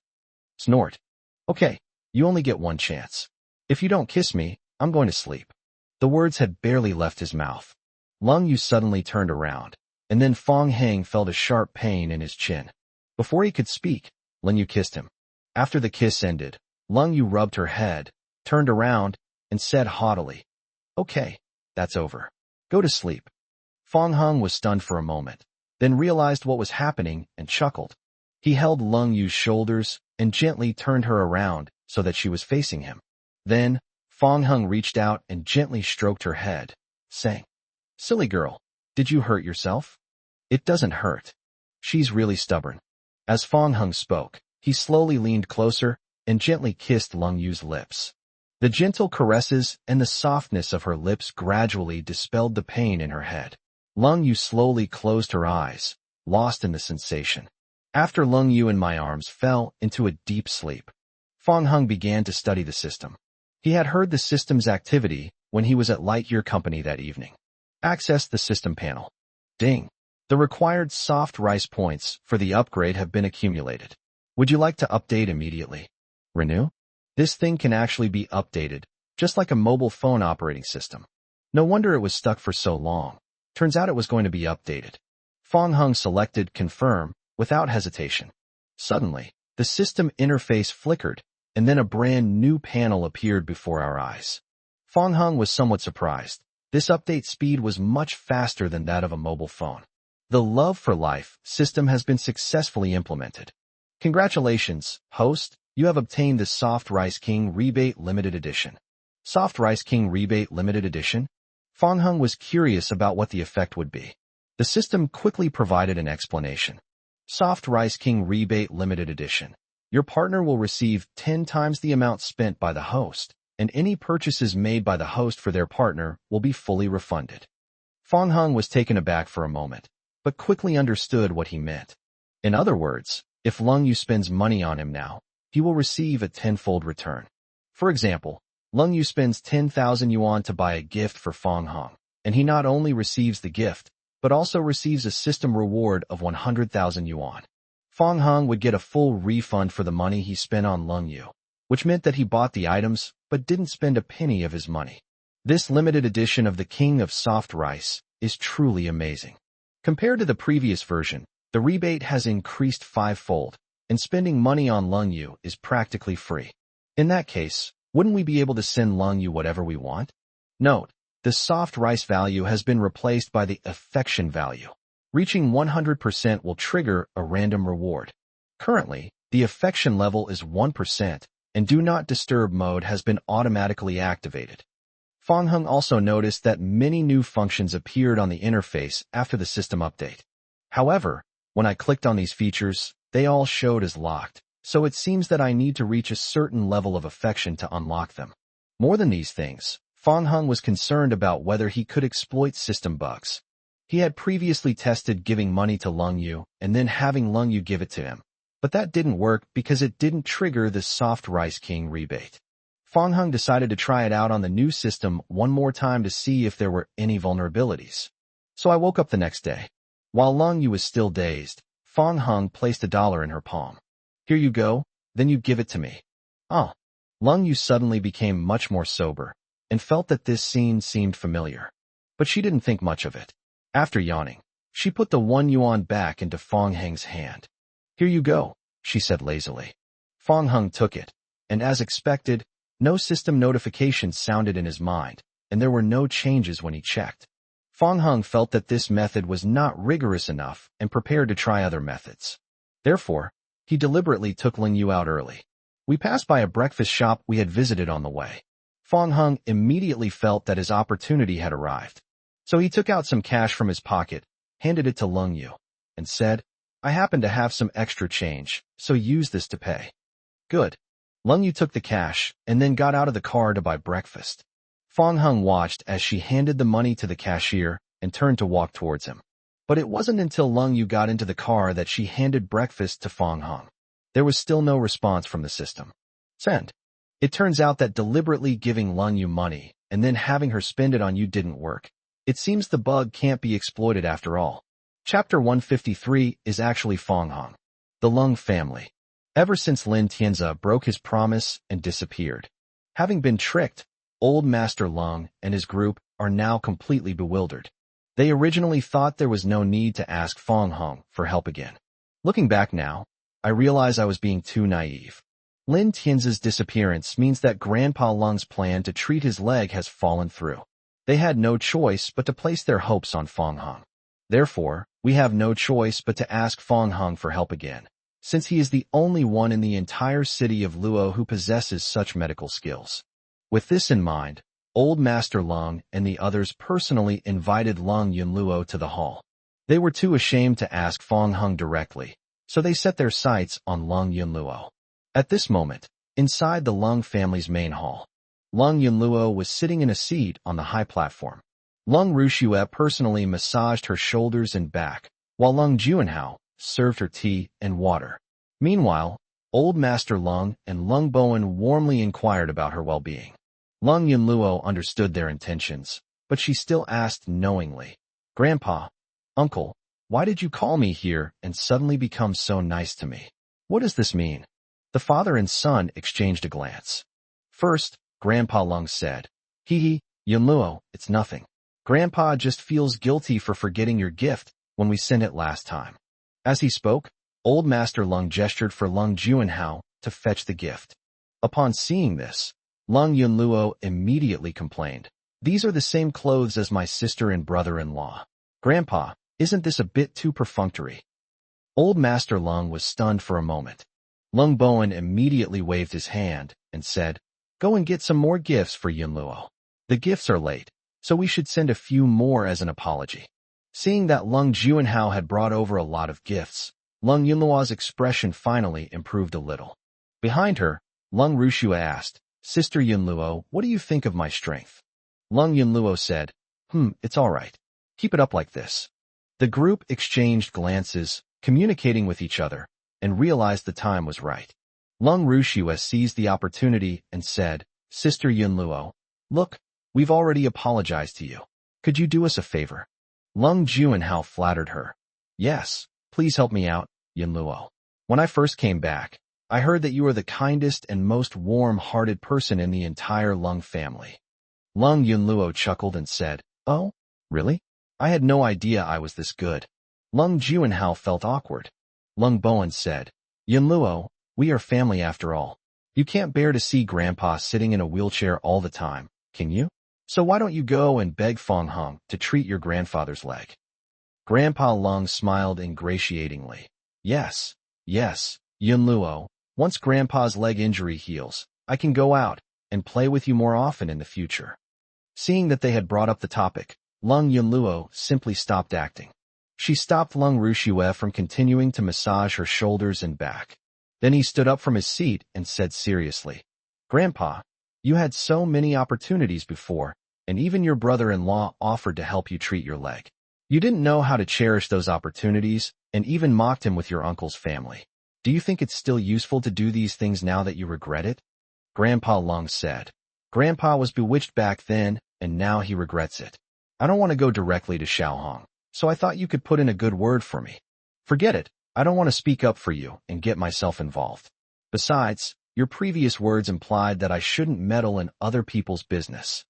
Snort. "Okay, you only get one chance. If you don't kiss me, I'm going to sleep." The words had barely left his mouth. Lung Yu suddenly turned around, and then Fong Hang felt a sharp pain in his chin. Before he could speak, Lung Yu kissed him. After the kiss ended, Lung Yu rubbed her head, turned around, and said haughtily, "Okay, that's over. Go to sleep." Fong Hung was stunned for a moment, then realized what was happening and chuckled. He held Lung Yu's shoulders and gently turned her around so that she was facing him. Then, Fong Hung reached out and gently stroked her head, saying, "Silly girl, did you hurt yourself?" "It doesn't hurt. She's really stubborn." As Fong Hung spoke, he slowly leaned closer and gently kissed Lung Yu's lips. The gentle caresses and the softness of her lips gradually dispelled the pain in her head. Lung Yu slowly closed her eyes, lost in the sensation. After Lung Yu and my arms fell into a deep sleep, Fong Hung began to study the system. He had heard the system's activity when he was at Lightyear Company that evening. Access the system panel. Ding. The required soft rice points for the upgrade have been accumulated. Would you like to update immediately? Renew? This thing can actually be updated, just like a mobile phone operating system. No wonder it was stuck for so long. Turns out it was going to be updated. Fong Hung selected Confirm without hesitation. Suddenly, the system interface flickered, and then a brand new panel appeared before our eyes. Fong Hung was somewhat surprised. This update speed was much faster than that of a mobile phone. The Love for Life system has been successfully implemented. Congratulations, host, you have obtained the Soft Rice King Rebate Limited Edition. Soft Rice King Rebate Limited Edition? Fong Hung was curious about what the effect would be. The system quickly provided an explanation. Soft Rice King Rebate Limited Edition. Your partner will receive 10 times the amount spent by the host, and any purchases made by the host for their partner will be fully refunded. Fong Hung was taken aback for a moment, but quickly understood what he meant. In other words, if Lung Yu spends money on him now, he will receive a tenfold return. For example, Lung Yu spends 10,000 yuan to buy a gift for Fong Hung, and he not only receives the gift, but also receives a system reward of 100,000 yuan. Fong Hung would get a full refund for the money he spent on Lung Yu, which meant that he bought the items but didn't spend a penny of his money. This limited edition of the King of Soft Rice is truly amazing. Compared to the previous version, the rebate has increased fivefold, and spending money on Lung Yu is practically free. In that case, wouldn't we be able to send Lung Yu whatever we want? Note, the soft rice value has been replaced by the affection value. Reaching 100% will trigger a random reward. Currently, the affection level is 1%, and Do Not Disturb mode has been automatically activated. Fong Hung also noticed that many new functions appeared on the interface after the system update. However, when I clicked on these features, they all showed as locked, so it seems that I need to reach a certain level of affection to unlock them. More than these things, Fong Hung was concerned about whether he could exploit system bugs. He had previously tested giving money to Lung Yu and then having Lung Yu give it to him, but that didn't work because it didn't trigger the Soft Rice King rebate. Fong Hung decided to try it out on the new system one more time to see if there were any vulnerabilities. So I woke up the next day. While Lung Yu was still dazed, Fong Hung placed $1 in her palm. Here you go, then you give it to me. Oh. Lung Yu suddenly became much more sober and felt that this scene seemed familiar. But she didn't think much of it. After yawning, she put the 1 yuan back into Fong Hung's hand. Here you go, she said lazily. Fong Hung took it, and as expected, no system notifications sounded in his mind, and there were no changes when he checked. Fong Hung felt that this method was not rigorous enough and prepared to try other methods. Therefore, he deliberately took Lung Yu out early. We passed by a breakfast shop we had visited on the way. Fong Hung immediately felt that his opportunity had arrived. So he took out some cash from his pocket, handed it to Lung Yu, and said, I happen to have some extra change, so use this to pay. Good. Lung Yu took the cash and then got out of the car to buy breakfast. Fong Hung watched as she handed the money to the cashier and turned to walk towards him. But it wasn't until Lung Yu got into the car that she handed breakfast to Fong Hung. There was still no response from the system. Send. It turns out that deliberately giving Lung Yu money and then having her spend it on you didn't work. It seems the bug can't be exploited after all. Chapter 153 is actually Fong Hung. The Lung family. Ever since Lin Tianzi broke his promise and disappeared. Having been tricked, Old Master Lung and his group are now completely bewildered. They originally thought there was no need to ask Fong Hung for help again. Looking back now, I realize I was being too naive. Lin Tianzi's disappearance means that Grandpa Lung's plan to treat his leg has fallen through. They had no choice but to place their hopes on Fong Hung. Therefore, we have no choice but to ask Fong Hung for help again, since he is the only one in the entire city of Luo who possesses such medical skills. With this in mind, Old Master Lung and the others personally invited Lung Yunluo to the hall. They were too ashamed to ask Fong Hung directly, so they set their sights on Lung Yunluo. At this moment, inside the Lung family's main hall, Lung Yunluo was sitting in a seat on the high platform. Lung Ruxue personally massaged her shoulders and back, while Lung Juanhao served her tea and water. Meanwhile, Old Master Lung and Lung Bowen warmly inquired about her well-being. Lung Yunluo understood their intentions, but she still asked knowingly, Grandpa, Uncle, why did you call me here and suddenly become so nice to me? What does this mean? The father and son exchanged a glance. First, Grandpa Lung said, Hee, Yunluo, it's nothing. Grandpa just feels guilty for forgetting your gift when we sent it last time. As he spoke, Old Master Lung gestured for Lung Juanhao to fetch the gift. Upon seeing this, Lung Yunluo immediately complained, These are the same clothes as my sister and brother-in-law. Grandpa, isn't this a bit too perfunctory? Old Master Lung was stunned for a moment. Lung Bowen immediately waved his hand and said, Go and get some more gifts for Yunluo. The gifts are late, so we should send a few more as an apology. Seeing that Lung Juanhao had brought over a lot of gifts, Lung Yunluo's expression finally improved a little. Behind her, Lung Ruxue asked, Sister Yunluo, what do you think of my strength? Lung Yunluo said, It's all right. Keep it up like this. The group exchanged glances, communicating with each other, and realized the time was right. Lung Ruxue seized the opportunity and said, Sister Yunluo, look, we've already apologized to you. Could you do us a favor? Lung Juanhao flattered her. Yes, please help me out, Yunluo. When I first came back, I heard that you are the kindest and most warm-hearted person in the entire Lung family. Lung Yunluo chuckled and said, "Oh, really? I had no idea I was this good." Lung Juanhao felt awkward. Lung Bowen said, "Yunluo, we are family after all. You can't bear to see Grandpa sitting in a wheelchair all the time, can you? So why don't you go and beg Fong Hung to treat your grandfather's leg?" Grandpa Lung smiled ingratiatingly. Yes, Yunluo, once Grandpa's leg injury heals, I can go out and play with you more often in the future. Seeing that they had brought up the topic, Lung Yunluo simply stopped acting. She stopped Lung Rushue from continuing to massage her shoulders and back. Then he stood up from his seat and said seriously, "Grandpa, you had so many opportunities before, and even your brother-in-law offered to help you treat your leg. You didn't know how to cherish those opportunities and even mocked him with your uncle's family. Do you think it's still useful to do these things now that you regret it?" Grandpa Lung said. Grandpa was bewitched back then, and now he regrets it. "I don't want to go directly to Xiaohong, so I thought you could put in a good word for me." "Forget it. I don't want to speak up for you and get myself involved. Besides, your previous words implied that I shouldn't meddle in other people's business."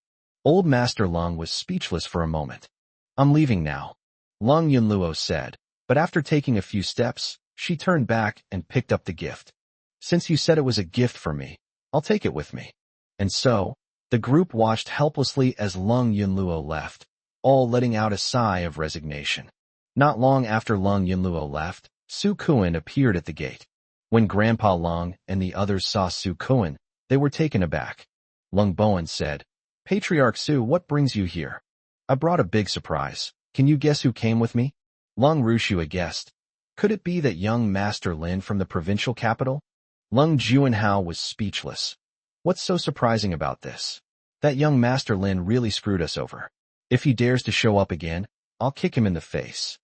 Old Master Lung was speechless for a moment. "I'm leaving now," Lung Yunluo said, but after taking a few steps, she turned back and picked up the gift. "Since you said it was a gift for me, I'll take it with me." And so, the group watched helplessly as Lung Yunluo left, all letting out a sigh of resignation. Not long after Lung Yunluo left, Su Kuan appeared at the gate. When Grandpa Lung and the others saw Su Kuan, they were taken aback. Lung Bowen said, "Patriarch Su, what brings you here?" "I brought a big surprise. Can you guess who came with me?" Lung Rushue guessed. Could it be that young Master Lin from the provincial capital? Lung Juanhao was speechless. What's so surprising about this? That young Master Lin really screwed us over. If he dares to show up again, I'll kick him in the face.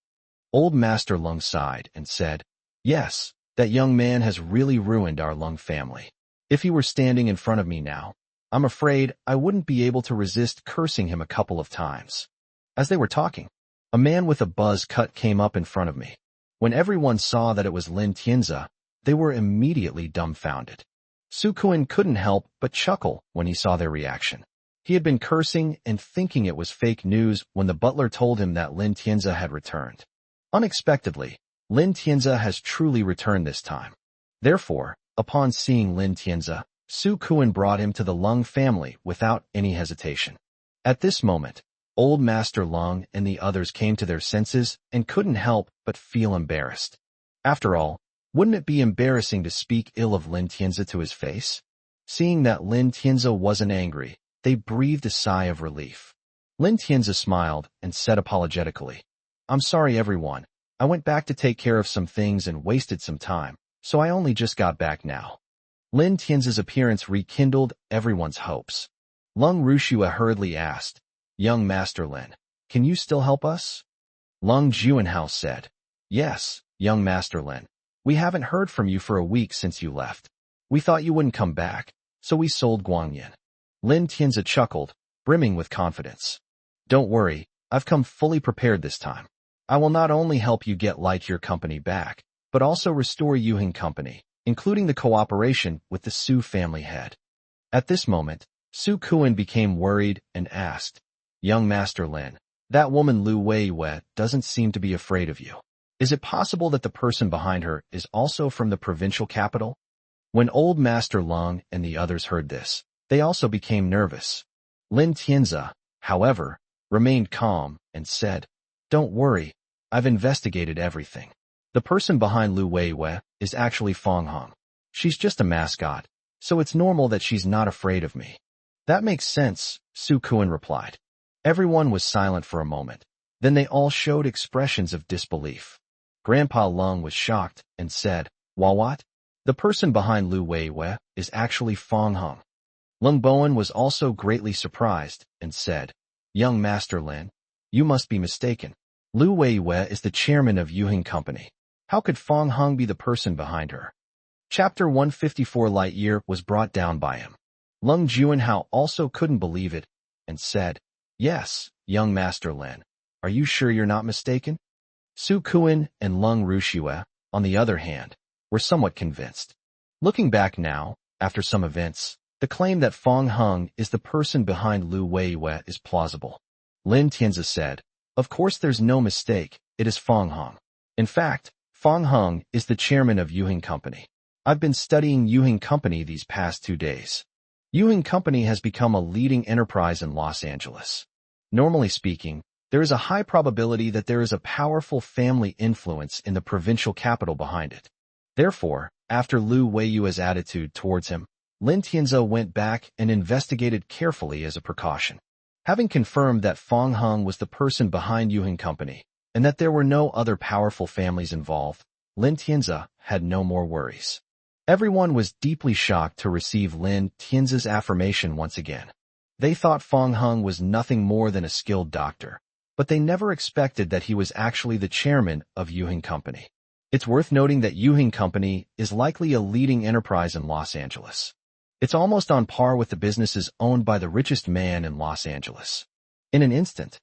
Old Master Lung sighed and said, "Yes, that young man has really ruined our Lung family. If he were standing in front of me now, I'm afraid I wouldn't be able to resist cursing him a couple of times." As they were talking, a man with a buzz cut came up in front of me. When everyone saw that it was Lin Tianze, they were immediately dumbfounded. Su Kuan couldn't help but chuckle when he saw their reaction. He had been cursing and thinking it was fake news when the butler told him that Lin Tianze had returned. Unexpectedly, Lin Tianze has truly returned this time. Therefore, upon seeing Lin Tianze, Su Kuan brought him to the Lung family without any hesitation. At this moment, Old Master Lung and the others came to their senses and couldn't help but feel embarrassed. After all, wouldn't it be embarrassing to speak ill of Lin Tianze to his face? Seeing that Lin Tianze wasn't angry, they breathed a sigh of relief. Lin Tianze smiled and said apologetically, "I'm sorry everyone. I went back to take care of some things and wasted some time, so I only just got back now." Lin Tianze's appearance rekindled everyone's hopes. Lung Rushue hurriedly asked, "Young Master Lin, can you still help us?" Lung Juanhao said, "Yes, young Master Lin. We haven't heard from you for a week since you left. We thought you wouldn't come back, so we sold Guangyin." Lin Tianze chuckled, brimming with confidence. "Don't worry, I've come fully prepared this time. I will not only help you get Lightyear Company back, but also restore Yuheng Company, including the cooperation with the Su family head." At this moment, Su Kuan became worried and asked, "Young Master Lin, that woman Lu Weiyue doesn't seem to be afraid of you. Is it possible that the person behind her is also from the provincial capital?" When Old Master Lung and the others heard this, they also became nervous. Lin Tianze, however, remained calm and said, "Don't worry, I've investigated everything. The person behind Lu Weiyue is actually Fong Hung. She's just a mascot, so it's normal that she's not afraid of me." "That makes sense," Su Kuan replied. Everyone was silent for a moment. Then they all showed expressions of disbelief. Grandpa Lung was shocked and said, What? The person behind Lu Weiyue is actually Fong Hung." Lung Bowen was also greatly surprised and said, "Young Master Lin, you must be mistaken. Lu Weiyue is the chairman of Yuheng Company. How could Fong Hung be the person behind her?" Chapter 154 Lightyear was brought down by him. Lung Juanhao also couldn't believe it and said, "Yes, young Master Lin. Are you sure you're not mistaken?" Su Kuan and Lung Rushue, on the other hand, were somewhat convinced. Looking back now, after some events, the claim that Fang Heng is the person behind Lu Weiwei is plausible. Lin Tianzi said, "Of course there's no mistake, it is Fang Heng. In fact, Fang Heng is the chairman of Yuheng Company. I've been studying Yuheng Company these past 2 days. Yuheng Company has become a leading enterprise in Los Angeles. Normally speaking, there is a high probability that there is a powerful family influence in the provincial capital behind it. Therefore, after Lu Weiyue's attitude towards him, Lin Tianzi went back and investigated carefully as a precaution. Having confirmed that Fang Heng was the person behind Yuheng Company, and that there were no other powerful families involved, Lin Tianzi had no more worries. Everyone was deeply shocked to receive Lin Tianzi's affirmation once again. They thought Fang Heng was nothing more than a skilled doctor, but they never expected that he was actually the chairman of Yuheng Company. It's worth noting that Yuheng Company is likely a leading enterprise in Los Angeles. It's almost on par with the businesses owned by the richest man in Los Angeles. In an instant,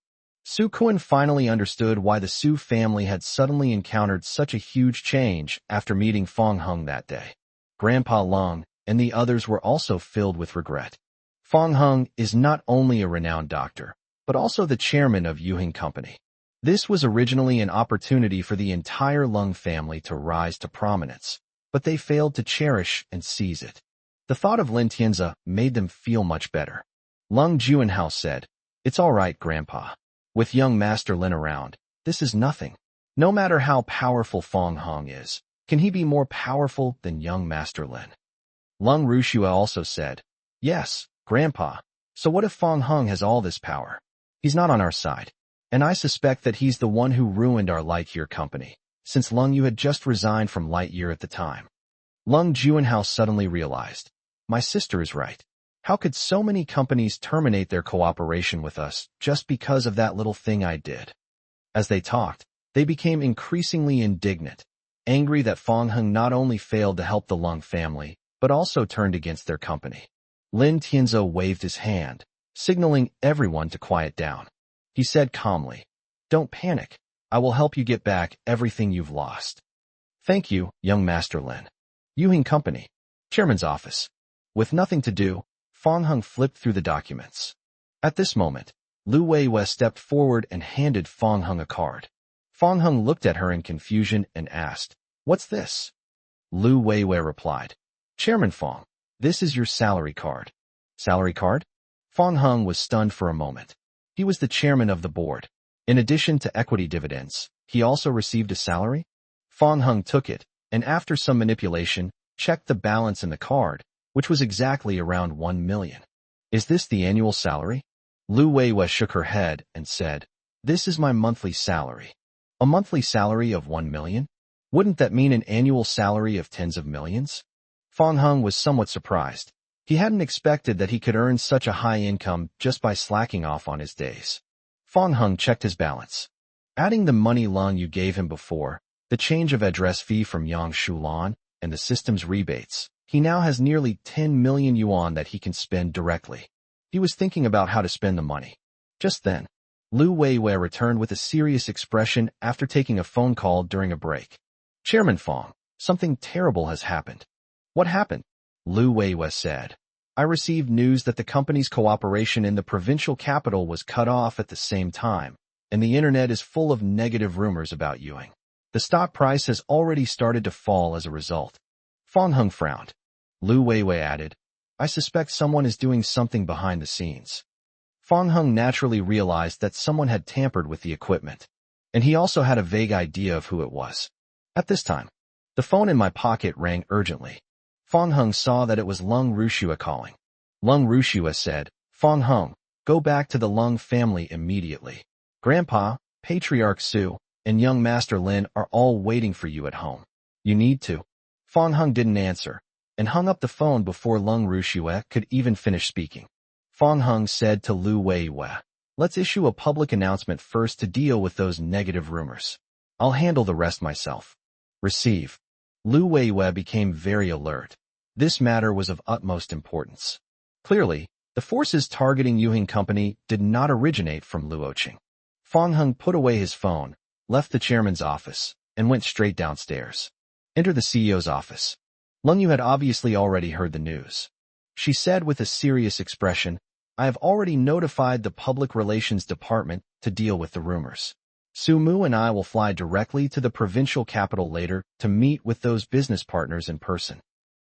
Su Kun finally understood why the Su family had suddenly encountered such a huge change after meeting Fang Heng that day. Grandpa Lung and the others were also filled with regret. Fang Heng is not only a renowned doctor, but also the chairman of Yuheng Company. This was originally an opportunity for the entire Lung family to rise to prominence, but they failed to cherish and seize it. The thought of Lin Tianzi made them feel much better. Lung Juanhao said, "It's all right, Grandpa. With young Master Lin around, this is nothing. No matter how powerful Fang Heng is, can he be more powerful than young Master Lin?" Lung Rushua also said, "Yes, Grandpa. So what if Fang Heng has all this power? He's not on our side. And I suspect that he's the one who ruined our Lightyear company, since Lung Yu had just resigned from Lightyear at the time." Lung Juanhao suddenly realized, "My sister is right. How could so many companies terminate their cooperation with us just because of that little thing I did?" As they talked, they became increasingly indignant, angry that Fang Heng not only failed to help the Lung family, but also turned against their company. Lin Tianzi waved his hand, signaling everyone to quiet down. He said calmly, "Don't panic. I will help you get back everything you've lost." "Thank you, young Master Lin." Yuheng Company, Chairman's office. With nothing to do, Fang Heng flipped through the documents. At this moment, Lu Weiwei stepped forward and handed Fang Heng a card. Fang Heng looked at her in confusion and asked, "What's this?" Lu Weiwei replied, "Chairman Fang, this is your salary card." "Salary card?" Fang Heng was stunned for a moment. He was the chairman of the board. In addition to equity dividends, he also received a salary? Fang Heng took it, and after some manipulation, checked the balance in the card, which was exactly around 1 million. "Is this the annual salary?" Lu Weiwei shook her head and said, "This is my monthly salary." "A monthly salary of 1 million? Wouldn't that mean an annual salary of tens of millions?" Fang Heng was somewhat surprised. He hadn't expected that he could earn such a high income just by slacking off on his days. Fang Heng checked his balance. Adding the money Lung Yu gave him before, the change of address fee from Yang Shulan, and the system's rebates, he now has nearly 10 million yuan that he can spend directly. He was thinking about how to spend the money. Just then, Lu Weiwei returned with a serious expression after taking a phone call during a break. "Chairman Fang, something terrible has happened." "What happened?" Lu Weiwei said, "I received news that the company's cooperation in the provincial capital was cut off at the same time, and the internet is full of negative rumors about Yuheng. The stock price has already started to fall as a result." Fang Heng frowned. Lu Weiwei added, "I suspect someone is doing something behind the scenes." Fang Heng naturally realized that someone had tampered with the equipment, and he also had a vague idea of who it was. At this time, the phone in my pocket rang urgently. Fang Heng saw that it was Lung Rushua calling. Lung Rushua said, "Fang Heng, go back to the Lung family immediately. Grandpa, Patriarch Su, and young Master Lin are all waiting for you at home. You need to." Fang Heng didn't answer, and hung up the phone before Lung Rushua could even finish speaking. Fang Heng said to Lu Weiwei, "Let's issue a public announcement first to deal with those negative rumors. I'll handle the rest myself." Receive. Lu Weiwei became very alert. This matter was of utmost importance. Clearly, the forces targeting Yuheng Company did not originate from Luoqing. Fang Heng put away his phone, left the chairman's office, and went straight downstairs. Enter the CEO's office. Lung Yu had obviously already heard the news. She said with a serious expression, I have already notified the Public Relations Department to deal with the rumors. Su Mu and I will fly directly to the provincial capital later to meet with those business partners in person.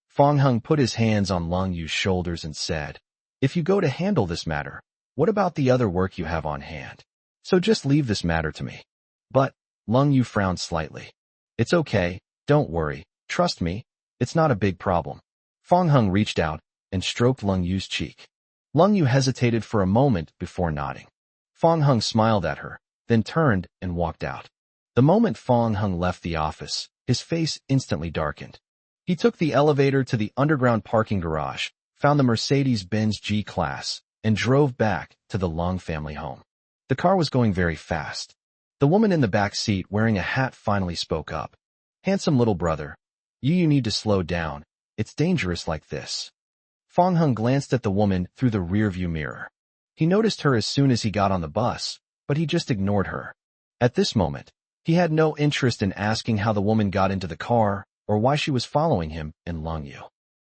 Fong Hung put his hands on Lung Yu's shoulders and said, if you go to handle this matter, what about the other work you have on hand? So just leave this matter to me. But, Lung Yu frowned slightly. It's okay, don't worry, trust me, it's not a big problem. Fong Hung reached out and stroked Lung Yu's cheek. Lung Yu hesitated for a moment before nodding. Fong Hung smiled at her, then turned and walked out. The moment Fong Hung left the office, his face instantly darkened. He took the elevator to the underground parking garage, found the Mercedes-Benz G-Class, and drove back to the Lung family home. The car was going very fast. The woman in the back seat wearing a hat finally spoke up. Handsome little brother, you need to slow down. It's dangerous like this. Fong Hung glanced at the woman through the rearview mirror. He noticed her as soon as he got on the bus, but he just ignored her. At this moment, he had no interest in asking how the woman got into the car or why she was following him and Lung Yu.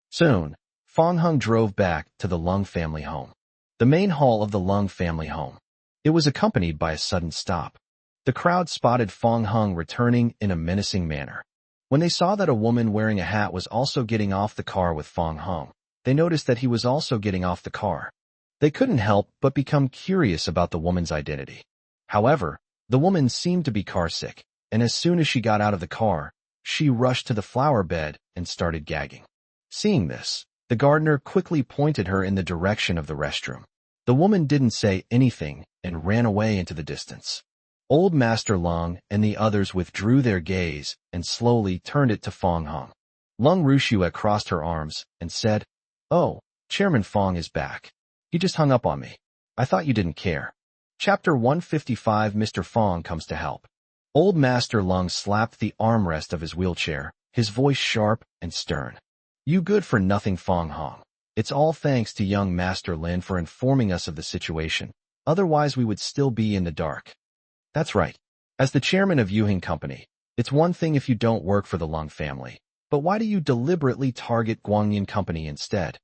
Soon, Fong Hung drove back to the Lung family home. The main hall of the Lung family home. It was accompanied by a sudden stop. The crowd spotted Fong Hung returning in a menacing manner. When they saw that a woman wearing a hat was also getting off the car with Fong Hung, they noticed that he was also getting off the car. They couldn't help but become curious about the woman's identity. However, the woman seemed to be carsick, and as soon as she got out of the car, she rushed to the flower bed and started gagging. Seeing this, the gardener quickly pointed her in the direction of the restroom. The woman didn't say anything and ran away into the distance. Old Master Lung and the others withdrew their gaze and slowly turned it to Fong Hung. Lung Rushua crossed her arms and said, Oh, Chairman Fong is back. He just hung up on me. I thought you didn't care. Chapter 155 Mr. Fong comes to help. Old Master Lung slapped the armrest of his wheelchair, his voice sharp and stern. You good-for-nothing Fong Hung. It's all thanks to young Master Lin for informing us of the situation. Otherwise we would still be in the dark. That's right. As the chairman of Yuhing Company, it's one thing if you don't work for the Lung family, but why do you deliberately target Guangyan Company instead?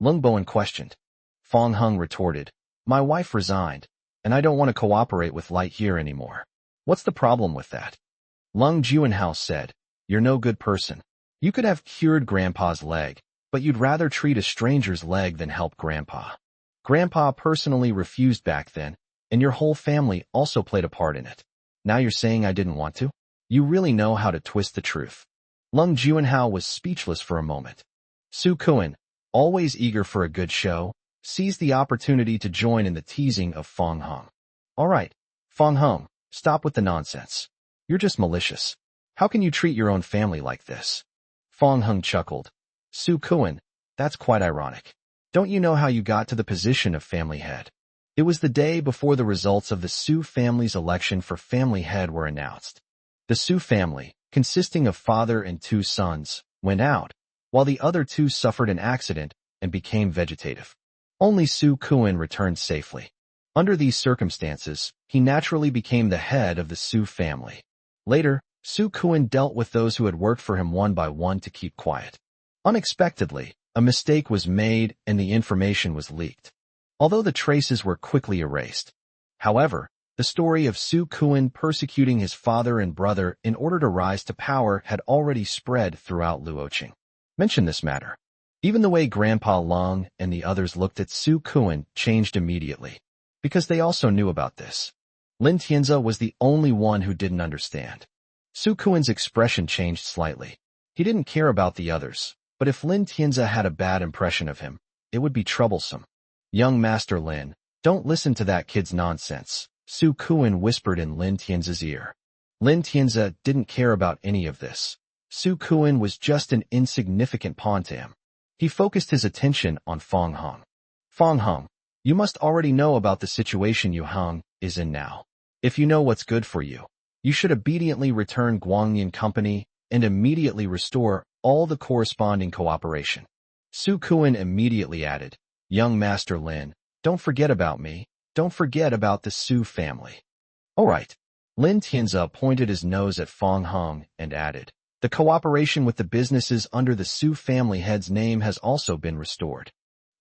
Lung Bowen questioned. Fong Hung retorted, My wife resigned, and I don't want to cooperate with Light here anymore. What's the problem with that? Lung Juanhao said, You're no good person. You could have cured Grandpa's leg, but you'd rather treat a stranger's leg than help Grandpa. Grandpa personally refused back then, and your whole family also played a part in it. Now you're saying I didn't want to? You really know how to twist the truth. Lung Juanhao was speechless for a moment. Su Kuan, always eager for a good show, seized the opportunity to join in the teasing of Fong Hung. All right, Fong Hung, stop with the nonsense. You're just malicious. How can you treat your own family like this? Fong Hung chuckled. Su Kuan, that's quite ironic. Don't you know how you got to the position of family head? It was the day before the results of the Su family's election for family head were announced. The Su family, consisting of father and two sons, went out, while the other two suffered an accident and became vegetative. Only Su Kuan returned safely. Under these circumstances, he naturally became the head of the Su family. Later, Su Kuan dealt with those who had worked for him one by one to keep quiet. Unexpectedly, a mistake was made and the information was leaked, although the traces were quickly erased. However, the story of Su Kuan persecuting his father and brother in order to rise to power had already spread throughout Luoqing. Mention this matter. Even the way Grandpa Lung and the others looked at Su Kuan changed immediately, because they also knew about this. Lin Tianzi was the only one who didn't understand. Su Kuan's expression changed slightly. He didn't care about the others, but if Lin Tianzi had a bad impression of him, it would be troublesome. Young Master Lin, don't listen to that kid's nonsense, Su Kuan whispered in Lin Tianzi's ear. Lin Tianzi didn't care about any of this. Su Kuan was just an insignificant pawn to him. He focused his attention on Fong Hung. Fong Hung, you must already know about the situation Yu Hung is in now. If you know what's good for you, you should obediently return Guangyan Company and immediately restore all the corresponding cooperation. Su Kuan immediately added, Young Master Lin, don't forget about me, don't forget about the Su family. All right. Lin Tianzi pointed his nose at Fong Hung and added, The cooperation with the businesses under the Su family head's name has also been restored.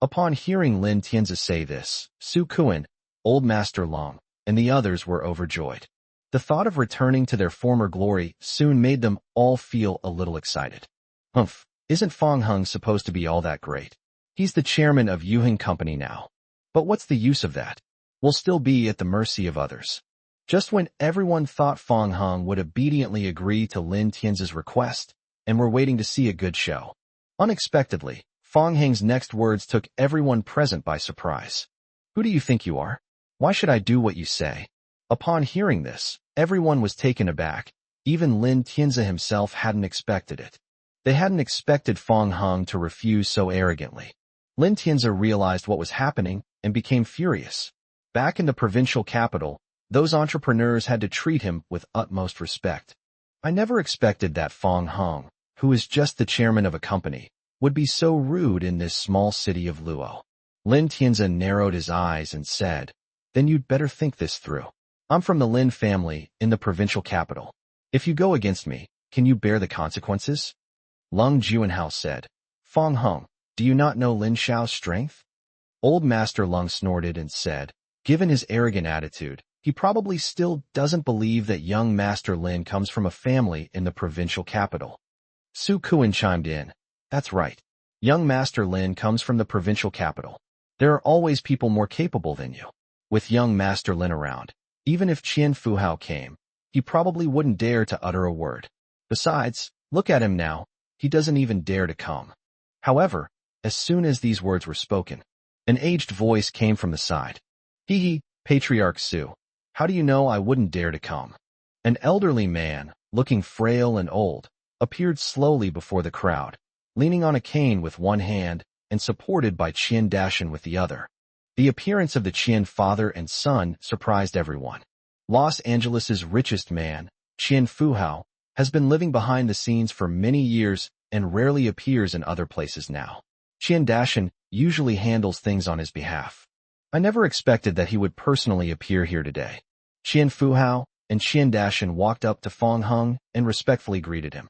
Upon hearing Lin Tianzi say this, Su Kuan, Old Master Long, and the others were overjoyed. The thought of returning to their former glory soon made them all feel a little excited. Humph, isn't Fang Heng supposed to be all that great? He's the chairman of Yuheng Company now. But what's the use of that? We'll still be at the mercy of others. Just when everyone thought Fang Heng would obediently agree to Lin Tianzi's request, and were waiting to see a good show. Unexpectedly, Fang Heng's next words took everyone present by surprise. Who do you think you are? Why should I do what you say? Upon hearing this, everyone was taken aback. Even Lin Tianzi himself hadn't expected it. They hadn't expected Fang Heng to refuse so arrogantly. Lin Tianzi realized what was happening and became furious. Back in the provincial capital, those entrepreneurs had to treat him with utmost respect. I never expected that Fang Heng, who is just the chairman of a company, would be so rude in this small city of Luo. Lin Tianzi narrowed his eyes and said, Then you'd better think this through. I'm from the Lin family in the provincial capital. If you go against me, can you bear the consequences? Lung Juanhao said, Fang Heng, do you not know Lin Xiao's strength? Old Master Lung snorted and said, Given his arrogant attitude, he probably still doesn't believe that young Master Lin comes from a family in the provincial capital. Su Kuan chimed in. That's right. Young Master Lin comes from the provincial capital. There are always people more capable than you. With young Master Lin around, even if Qian Fuhao came, he probably wouldn't dare to utter a word. Besides, look at him now. He doesn't even dare to come. However, as soon as these words were spoken, an aged voice came from the side. Hee, Patriarch Su. How do you know I wouldn't dare to come? An elderly man, looking frail and old, appeared slowly before the crowd, leaning on a cane with one hand and supported by Qian Dashan with the other. The appearance of the Qian father and son surprised everyone. Los Angeles's richest man, Qian Fuhao, has been living behind the scenes for many years and rarely appears in other places now. Qian Dashan usually handles things on his behalf. I never expected that he would personally appear here today. Qian Fuhao and Qian Dashan walked up to Fang Heng and respectfully greeted him.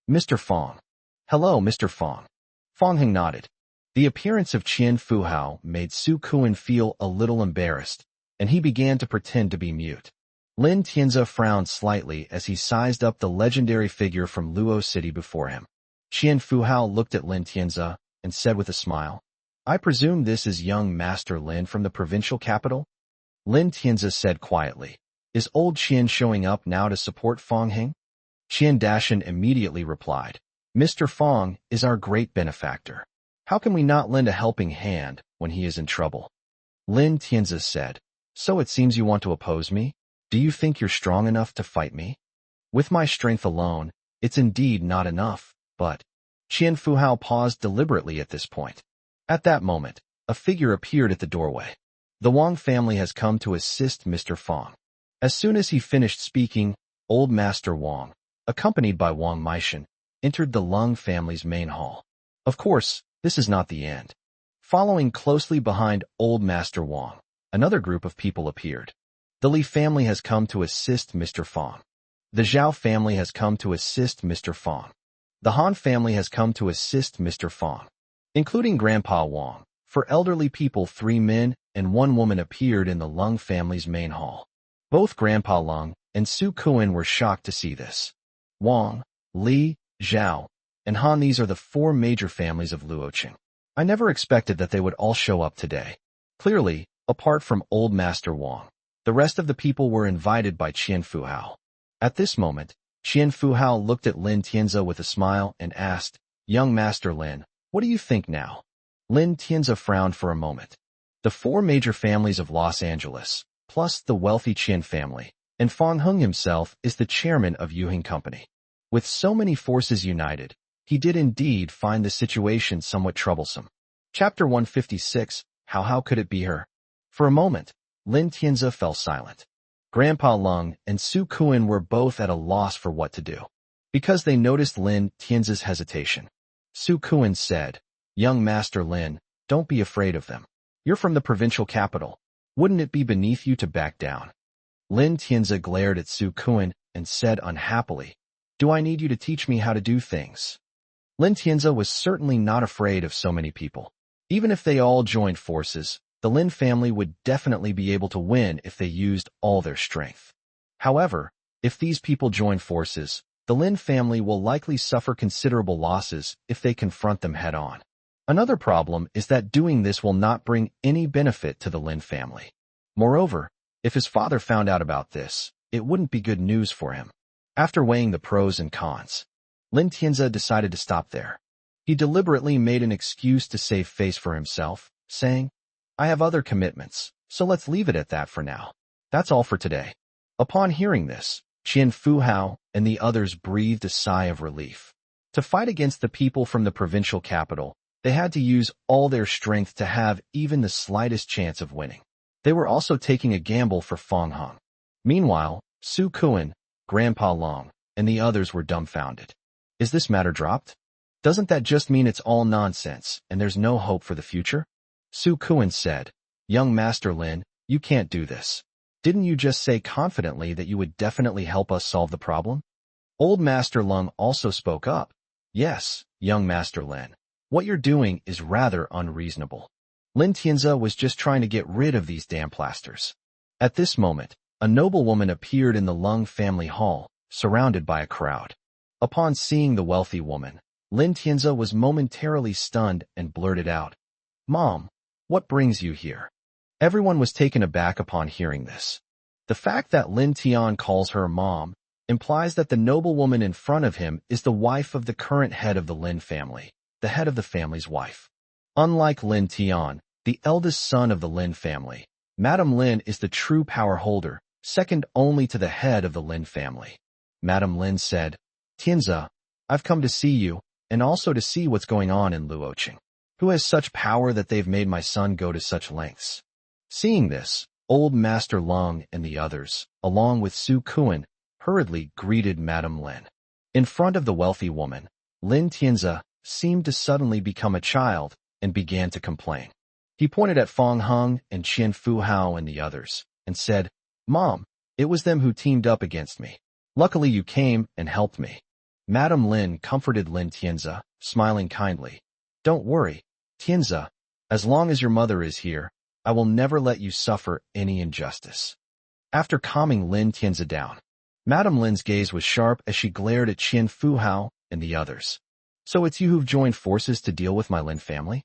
Mr. Fang. Hello, Mr. Fang. Fang Heng nodded. The appearance of Qian Fuhao made Su Kuan feel a little embarrassed, and he began to pretend to be mute. Lin Tianzi frowned slightly as he sized up the legendary figure from Luo City before him. Qian Fuhao looked at Lin Tianzi and said with a smile, I presume this is young Master Lin from the provincial capital? Lin Tianzi said quietly, Is old Qian showing up now to support Fang Heng? Qian Dashan immediately replied, Mr. Fang is our great benefactor. How can we not lend a helping hand when he is in trouble? Lin Tianzi said, So it seems you want to oppose me? Do you think you're strong enough to fight me? With my strength alone, it's indeed not enough, but... Qian Fuhao paused deliberately at this point. At that moment, a figure appeared at the doorway. The Wang family has come to assist Mr. Fang. As soon as he finished speaking, Old Master Wang, accompanied by Wang Meishan, entered the Lung family's main hall. Of course, this is not the end. Following closely behind Old Master Wang, another group of people appeared. The Li family has come to assist Mr. Fang. The Zhao family has come to assist Mr. Fang. The Han family has come to assist Mr. Fang. Including Grandpa Wang, for elderly people 3 men and 1 woman appeared in the Lung family's main hall. Both Grandpa Lung and Su Kuan were shocked to see this. Wang, Li, Zhao, and Han, these are the 4 major families of Luoqing. I never expected that they would all show up today. Clearly, apart from Old Master Wang, the rest of the people were invited by Qian Fuhao. At this moment, Qian Fuhao looked at Lin Tianzi with a smile and asked, Young Master Lin, what do you think now? Lin Tianzi frowned for a moment. The 4 major families of Los Angeles, plus the wealthy Qian family, and Fang Heng himself is the chairman of Yuheng Company. With so many forces united, he did indeed find the situation somewhat troublesome. Chapter 156, How could it be her? For a moment, Lin Tianzi fell silent. Grandpa Lung and Su Kuan were both at a loss for what to do, because they noticed Lin Tianzi's hesitation. Su Kuan said, Young Master Lin, don't be afraid of them. You're from the provincial capital. Wouldn't it be beneath you to back down? Lin Tianzi glared at Su Kuan and said unhappily, Do I need you to teach me how to do things? Lin Tianze was certainly not afraid of so many people. Even if they all joined forces, the Lin family would definitely be able to win if they used all their strength. However, if these people join forces, the Lin family will likely suffer considerable losses if they confront them head-on. Another problem is that doing this will not bring any benefit to the Lin family. Moreover, if his father found out about this, it wouldn't be good news for him. After weighing the pros and cons, Lin Tianze decided to stop there. He deliberately made an excuse to save face for himself, saying, I have other commitments, so let's leave it at that for now. That's all for today. Upon hearing this, Qian Fuhao and the others breathed a sigh of relief. To fight against the people from the provincial capital, they had to use all their strength to have even the slightest chance of winning. They were also taking a gamble for Feng Heng. Meanwhile, Su Kuan, Grandpa Long, and the others were dumbfounded. Is this matter dropped? Doesn't that just mean it's all nonsense and there's no hope for the future? Su Kuan said, Young Master Lin, you can't do this. Didn't you just say confidently that you would definitely help us solve the problem? Old Master Lung also spoke up. Yes, young Master Lin. What you're doing is rather unreasonable. Lin Tianze was just trying to get rid of these damn plasters. At this moment, a noblewoman appeared in the Lung family hall, surrounded by a crowd. Upon seeing the wealthy woman, Lin Tianze was momentarily stunned and blurted out, Mom, what brings you here? Everyone was taken aback upon hearing this. The fact that Lin Tian calls her mom implies that the noblewoman in front of him is the wife of the current head of the Lin family, the head of the family's wife. Unlike Lin Tian, the eldest son of the Lin family, Madame Lin is the true power holder, second only to the head of the Lin family. Madame Lin said, Tianze, I've come to see you, and also to see what's going on in Luoqing. Who has such power that they've made my son go to such lengths? Seeing this, old Master Lung and the others, along with Su Kuan, hurriedly greeted Madame Lin. In front of the wealthy woman, Lin Tianze seemed to suddenly become a child and began to complain. He pointed at Feng Heng and Qian Fuhao and the others, and said, Mom, it was them who teamed up against me. Luckily you came and helped me. Madame Lin comforted Lin Tianze, smiling kindly. Don't worry, Tianze. As long as your mother is here, I will never let you suffer any injustice. After calming Lin Tianze down, Madame Lin's gaze was sharp as she glared at Qian Fuhao and the others. So it's you who've joined forces to deal with my Lin family?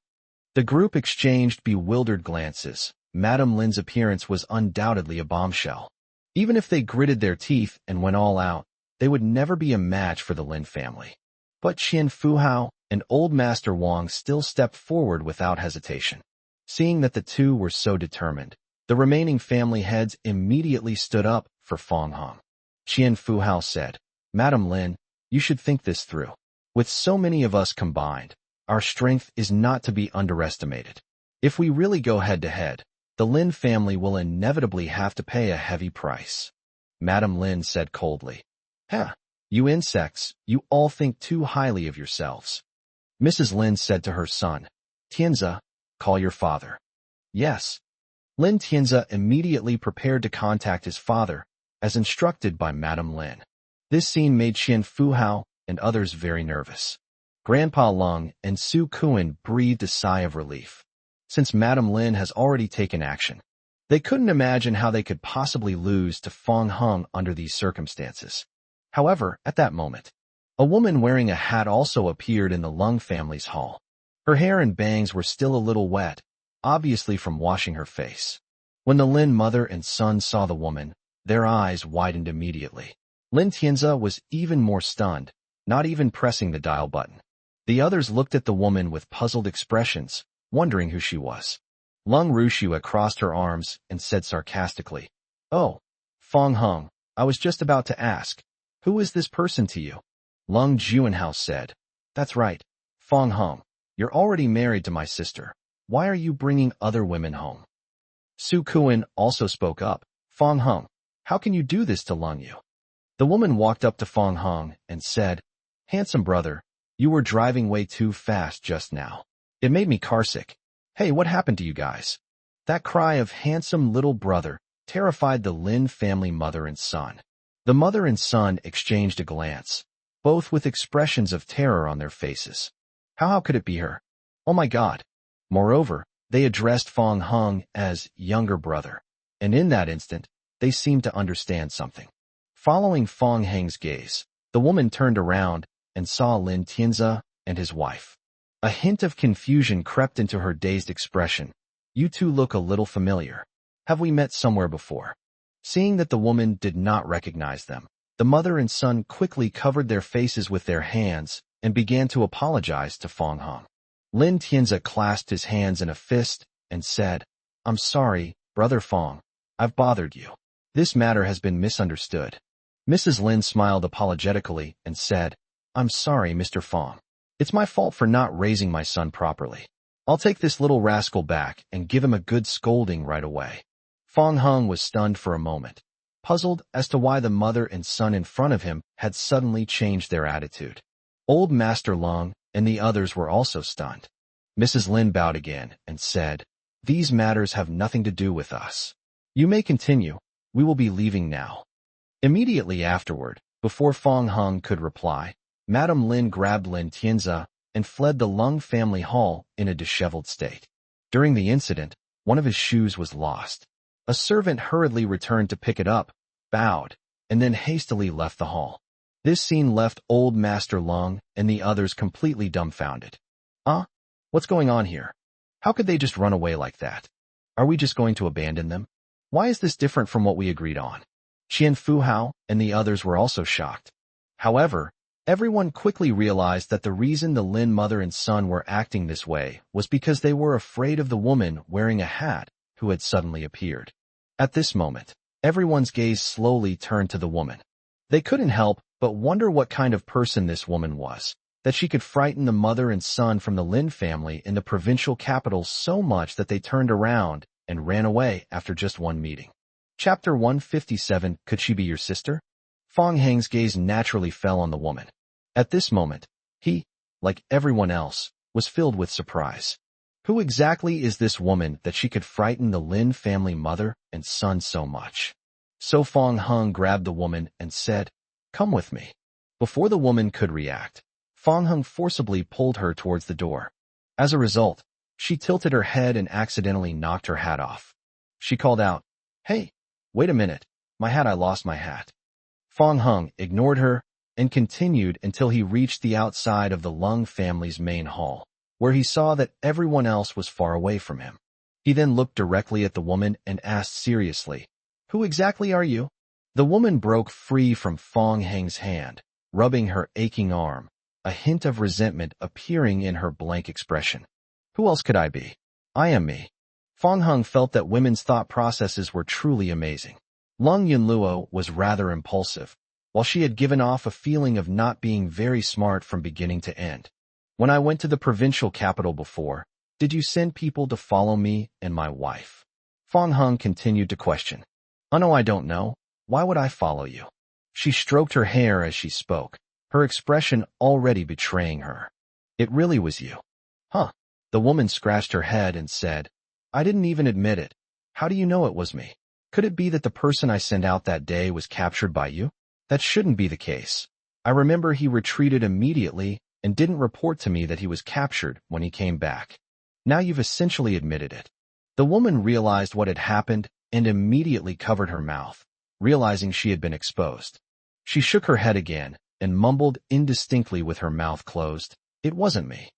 The group exchanged bewildered glances. Madame Lin's appearance was undoubtedly a bombshell. Even if they gritted their teeth and went all out, they would never be a match for the Lin family. But Qian Fuhao and Old Master Wang still stepped forward without hesitation. Seeing that the two were so determined, the remaining family heads immediately stood up for Feng Heng. Qian Fuhao said, Madame Lin, you should think this through. With so many of us combined, our strength is not to be underestimated. If we really go head-to-head, the Lin family will inevitably have to pay a heavy price. Madame Lin said coldly, you insects, you all think too highly of yourselves. Mrs. Lin said to her son, Tianze, call your father. Yes. Lin Tianze immediately prepared to contact his father, as instructed by Madame Lin. This scene made Qian Fuhao and others very nervous. Grandpa Lung and Su Kuan breathed a sigh of relief. Since Madame Lin has already taken action, they couldn't imagine how they could possibly lose to Feng Heng under these circumstances. However, at that moment, a woman wearing a hat also appeared in the Lung family's hall. Her hair and bangs were still a little wet, obviously from washing her face. When the Lin mother and son saw the woman, their eyes widened immediately. Lin Tianze was even more stunned, not even pressing the dial button. The others looked at the woman with puzzled expressions, wondering who she was. Lung Rushua crossed her arms and said sarcastically, Oh, Feng Heng, I was just about to ask, who is this person to you? Lung Juanhao said, That's right, Feng Heng, you're already married to my sister. Why are you bringing other women home? Su Kuan also spoke up, Feng Heng, how can you do this to Lung Yu? The woman walked up to Feng Heng and said, Handsome brother, you were driving way too fast just now. It made me carsick. Hey, what happened to you guys? That cry of handsome little brother terrified the Lin family mother and son. The mother and son exchanged a glance. both with expressions of terror on their faces. How could it be her? Oh my God. Moreover, they addressed Fong Hung as younger brother, and in that instant, they seemed to understand something. Following Fong Heng's gaze, the woman turned around and saw Lin Tianze and his wife. A hint of confusion crept into her dazed expression. You two look a little familiar. Have we met somewhere before? Seeing that the woman did not recognize them, the mother and son quickly covered their faces with their hands and began to apologize to Fong Hung. Lin Tianze clasped his hands in a fist and said, I'm sorry, Brother Fong. I've bothered you. This matter has been misunderstood. Mrs. Lin smiled apologetically and said, I'm sorry, Mr. Fong. It's my fault for not raising my son properly. I'll take this little rascal back and give him a good scolding right away. Fong Hung was stunned for a moment, puzzled as to why the mother and son in front of him had suddenly changed their attitude. Old Master Lung and the others were also stunned. Mrs. Lin bowed again and said, These matters have nothing to do with us. You may continue. We will be leaving now. Immediately afterward, before Fong Hung could reply, Madame Lin grabbed Lin Tianze and fled the Lung family hall in a disheveled state. During the incident, one of his shoes was lost. A servant hurriedly returned to pick it up, bowed, and then hastily left the hall. This scene left Old Master Lung and the others completely dumbfounded. What's going on here? How could they just run away like that? Are we just going to abandon them? Why is this different from what we agreed on? Qian Fuhao and the others were also shocked. However, everyone quickly realized that the reason the Lin mother and son were acting this way was because they were afraid of the woman wearing a hat who had suddenly appeared. At this moment, everyone's gaze slowly turned to the woman. They couldn't help but wonder what kind of person this woman was, that she could frighten the mother and son from the Lin family in the provincial capital so much that they turned around and ran away after just one meeting. Chapter 157, Could She Be Your Sister? Fong Heng's gaze naturally fell on the woman. At this moment, he, like everyone else, was filled with surprise. Who exactly is this woman that she could frighten the Lin family mother and son so much? So Fong Hung grabbed the woman and said, Come with me. Before the woman could react, Fong Hung forcibly pulled her towards the door. As a result, she tilted her head and accidentally knocked her hat off. She called out, Hey, wait a minute, I lost my hat. Fong Hung ignored her and continued until he reached the outside of the Lung family's main hall, where he saw that everyone else was far away from him. He then looked directly at the woman and asked seriously, Who exactly are you? The woman broke free from Fong Heng's hand, rubbing her aching arm, a hint of resentment appearing in her blank expression. Who else could I be? I am me. Fong Hung felt that women's thought processes were truly amazing. Lung Yunluo was rather impulsive, while she had given off a feeling of not being very smart from beginning to end. When I went to the provincial capital before, did you send people to follow me and my wife? Fong Hung continued to question. Oh no, I don't know. Why would I follow you? She stroked her hair as she spoke, her expression already betraying her. It really was you. Huh. The woman scratched her head and said, I didn't even admit it. How do you know it was me? Could it be that the person I sent out that day was captured by you? That shouldn't be the case. I remember he retreated immediately and didn't report to me that he was captured when he came back. Now you've essentially admitted it. The woman realized what had happened and immediately covered her mouth, realizing she had been exposed. She shook her head again and mumbled indistinctly with her mouth closed, It wasn't me.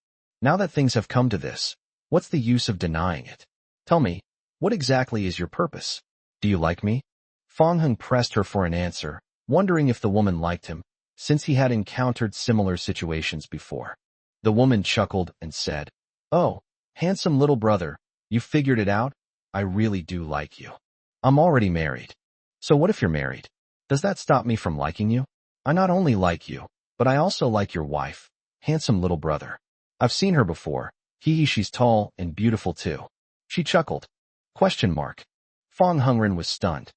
Now that things have come to this, what's the use of denying it? Tell me, what exactly is your purpose? Do you like me? Fong Hung pressed her for an answer, wondering if the woman liked him, since he had encountered similar situations before. The woman chuckled and said, Oh, handsome little brother, you figured it out? I really do like you. I'm already married. So what if you're married? Does that stop me from liking you? I not only like you, but I also like your wife, handsome little brother. I've seen her before. She's tall and beautiful too. She chuckled. Fong Hungren was stunned.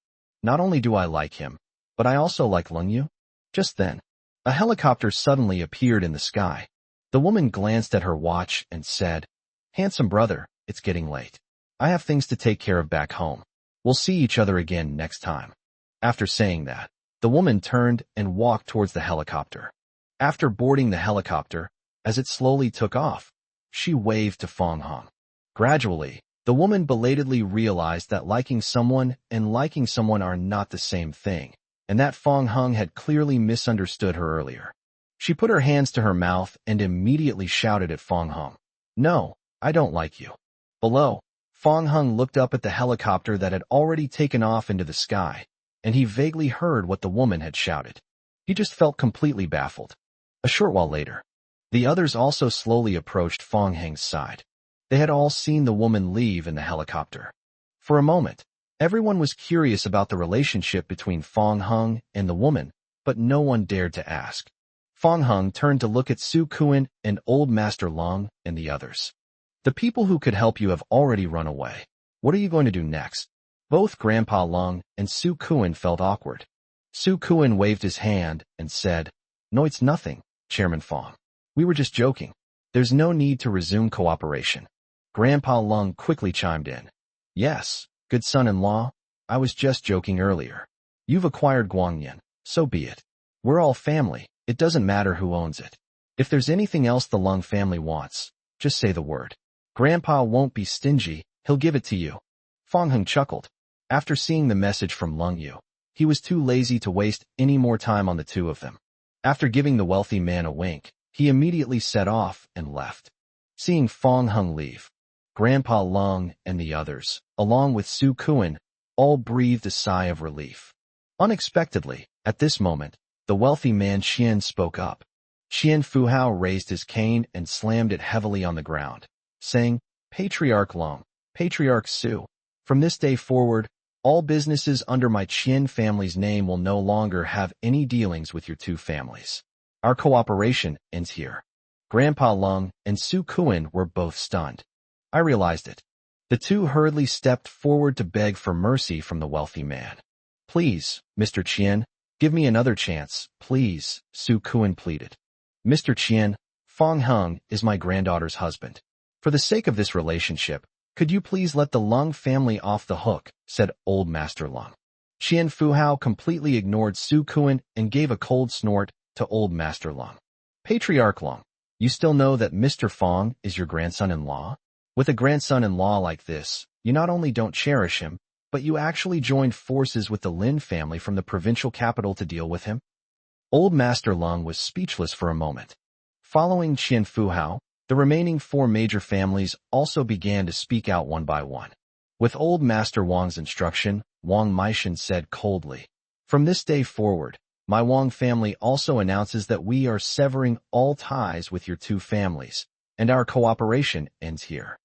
Not only do I like him, but I also like Lung Yu. Just then, a helicopter suddenly appeared in the sky. The woman glanced at her watch and said, Handsome brother, it's getting late. I have things to take care of back home. We'll see each other again next time. After saying that, the woman turned and walked towards the helicopter. After boarding the helicopter, as it slowly took off, she waved to Fong Hung. Gradually, the woman belatedly realized that liking someone and liking someone are not the same thing, and that Fong Hung had clearly misunderstood her earlier. She put her hands to her mouth and immediately shouted at Fong Hung, "No, I don't like you." Below, Fong Hung looked up at the helicopter that had already taken off into the sky, and he vaguely heard what the woman had shouted. He just felt completely baffled. A short while later, the others also slowly approached Fong Hung's side. They had all seen the woman leave in the helicopter. For a moment, everyone was curious about the relationship between Fong Hung and the woman, but no one dared to ask. Fong Hung turned to look at Su Kuan and Old Master Lung and the others. "The people who could help you have already run away. What are you going to do next?" Both Grandpa Lung and Su Kuan felt awkward. Su Kuan waved his hand and said, "No, it's nothing, Chairman Fong. We were just joking. There's no need to resume cooperation." Grandpa Lung quickly chimed in. "Yes, good son-in-law, I was just joking earlier. You've acquired Guangyan, so be it. We're all family, it doesn't matter who owns it. If there's anything else the Lung family wants, just say the word. Grandpa won't be stingy, he'll give it to you." Fong Hung chuckled. After seeing the message from Lung Yu, he was too lazy to waste any more time on the two of them. After giving the wealthy man a wink, he immediately set off and left. Seeing Fong Hung leave, Grandpa Lung and the others, along with Su Kuan, all breathed a sigh of relief. Unexpectedly, at this moment, the wealthy man Qian spoke up. Qian Fuhao raised his cane and slammed it heavily on the ground, saying, "Patriarch Lung, Patriarch Su, from this day forward, all businesses under my Qian family's name will no longer have any dealings with your two families. Our cooperation ends here." Grandpa Lung and Su Kuan were both stunned. I realized it. The two hurriedly stepped forward to beg for mercy from the wealthy man. "Please, Mr. Qian, give me another chance, please," Su Kuan pleaded. "Mr. Qian, Fong Hung is my granddaughter's husband. For the sake of this relationship, could you please let the Lung family off the hook," said Old Master Lung. Qian Fuhao completely ignored Su Kuan and gave a cold snort to Old Master Lung. "Patriarch Lung, you still know that Mr. Fong is your grandson-in-law? With a grandson-in-law like this, you not only don't cherish him, but you actually joined forces with the Lin family from the provincial capital to deal with him?" Old Master Lung was speechless for a moment. Following Qian Fuhao, the remaining four major families also began to speak out one by one. With Old Master Wang's instruction, Wang Meishan said coldly, "From this day forward, my Wang family also announces that we are severing all ties with your two families, and our cooperation ends here."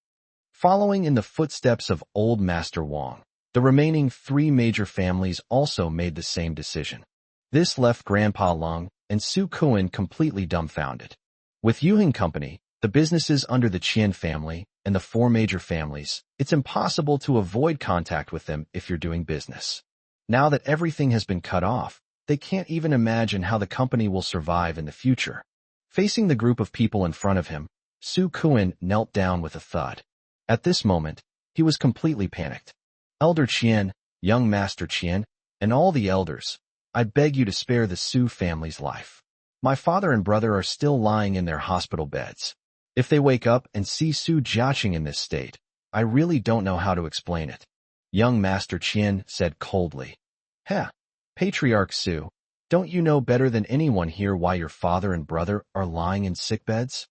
Following in the footsteps of Old Master Wang, the remaining three major families also made the same decision. This left Grandpa Lung and Su Kuan completely dumbfounded. With Yuheng Company, the businesses under the Qian family, and the four major families, it's impossible to avoid contact with them if you're doing business. Now that everything has been cut off, they can't even imagine how the company will survive in the future. Facing the group of people in front of him, Su Kuan knelt down with a thud. At this moment, he was completely panicked. "Elder Qian, young Master Qian, and all the elders, I beg you to spare the Su family's life. My father and brother are still lying in their hospital beds. If they wake up and see Su Jiaqing in this state, I really don't know how to explain it." Young Master Qian said coldly, "Heh, Patriarch Su, don't you know better than anyone here why your father and brother are lying in sickbeds?"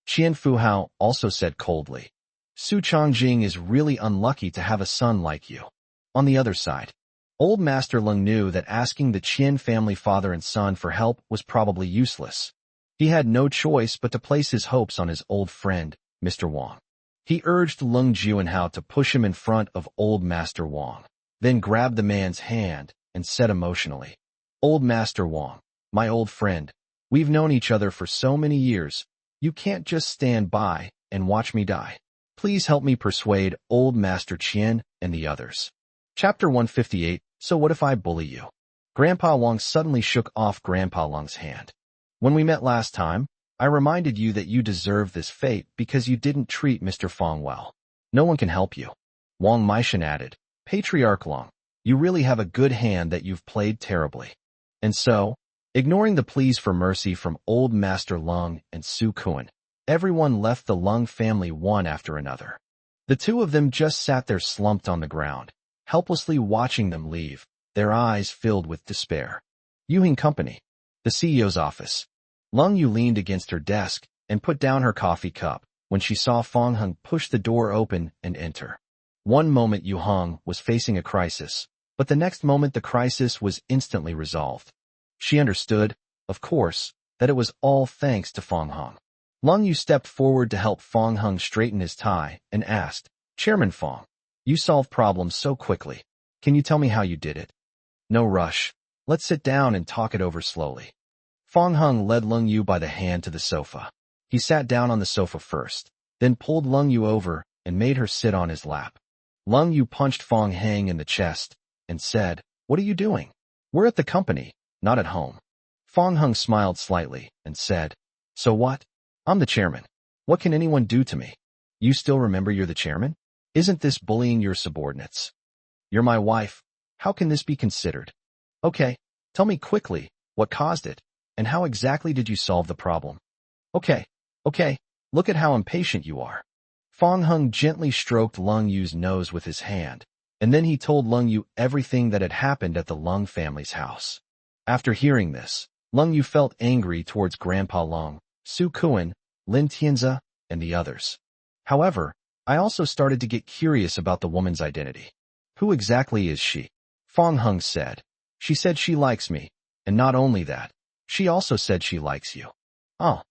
Qian Fuhao also said coldly, "Su Changjing is really unlucky to have a son like you." On the other side, Old Master Lung knew that asking the Qian family father and son for help was probably useless. He had no choice but to place his hopes on his old friend, Mr. Wang. He urged Lung Juanhao to push him in front of Old Master Wang, then grabbed the man's hand and said emotionally, "Old Master Wang, my old friend, we've known each other for so many years, you can't just stand by and watch me die. Please help me persuade Old Master Qian and the others." Chapter 158, So What If I Bully You? Grandpa Wang suddenly shook off Grandpa Lung's hand. "When we met last time, I reminded you that you deserve this fate because you didn't treat Mr. Fong well. No one can help you." Wang Meishan added, "Patriarch Lung, you really have a good hand that you've played terribly. And so, Ignoring the pleas for mercy from Old Master Lung and Su Kun, everyone left the Lung family one after another. The two of them just sat there slumped on the ground, helplessly watching them leave, their eyes filled with despair. Yuhing Company, the CEO's office. Lung Yu leaned against her desk and put down her coffee cup when she saw Fong Hung push the door open and enter. One moment Yu Hong was facing a crisis, but the next moment the crisis was instantly resolved. She understood, of course, that it was all thanks to Fong Hung. Lung Yu stepped forward to help Fong Hung straighten his tie and asked, "Chairman Fong, you solve problems so quickly. Can you tell me how you did it?" "No rush. Let's sit down and talk it over slowly." Fong Hung led Lung Yu by the hand to the sofa. He sat down on the sofa first, then pulled Lung Yu over and made her sit on his lap. Lung Yu punched Fong Hang in the chest and said, "What are you doing? We're at the company, not at home." Fong Hung smiled slightly and said, "So what? I'm the chairman. What can anyone do to me? You still remember you're the chairman? Isn't this bullying your subordinates? You're my wife. How can this be considered? Okay, tell me quickly what caused it, and how exactly did you solve the problem?" Okay, look at how impatient you are." Fong Hung gently stroked Lung Yu's nose with his hand, and then he told Lung Yu everything that had happened at the Lung family's house. After hearing this, Lung Yu felt angry towards Grandpa Lung, Su Kun, Lin Tianzi, and the others. However, I also started to get curious about the woman's identity. "Who exactly is she?" Fong Hung said. "She said she likes me, and not only that, she also said she likes you." "Oh.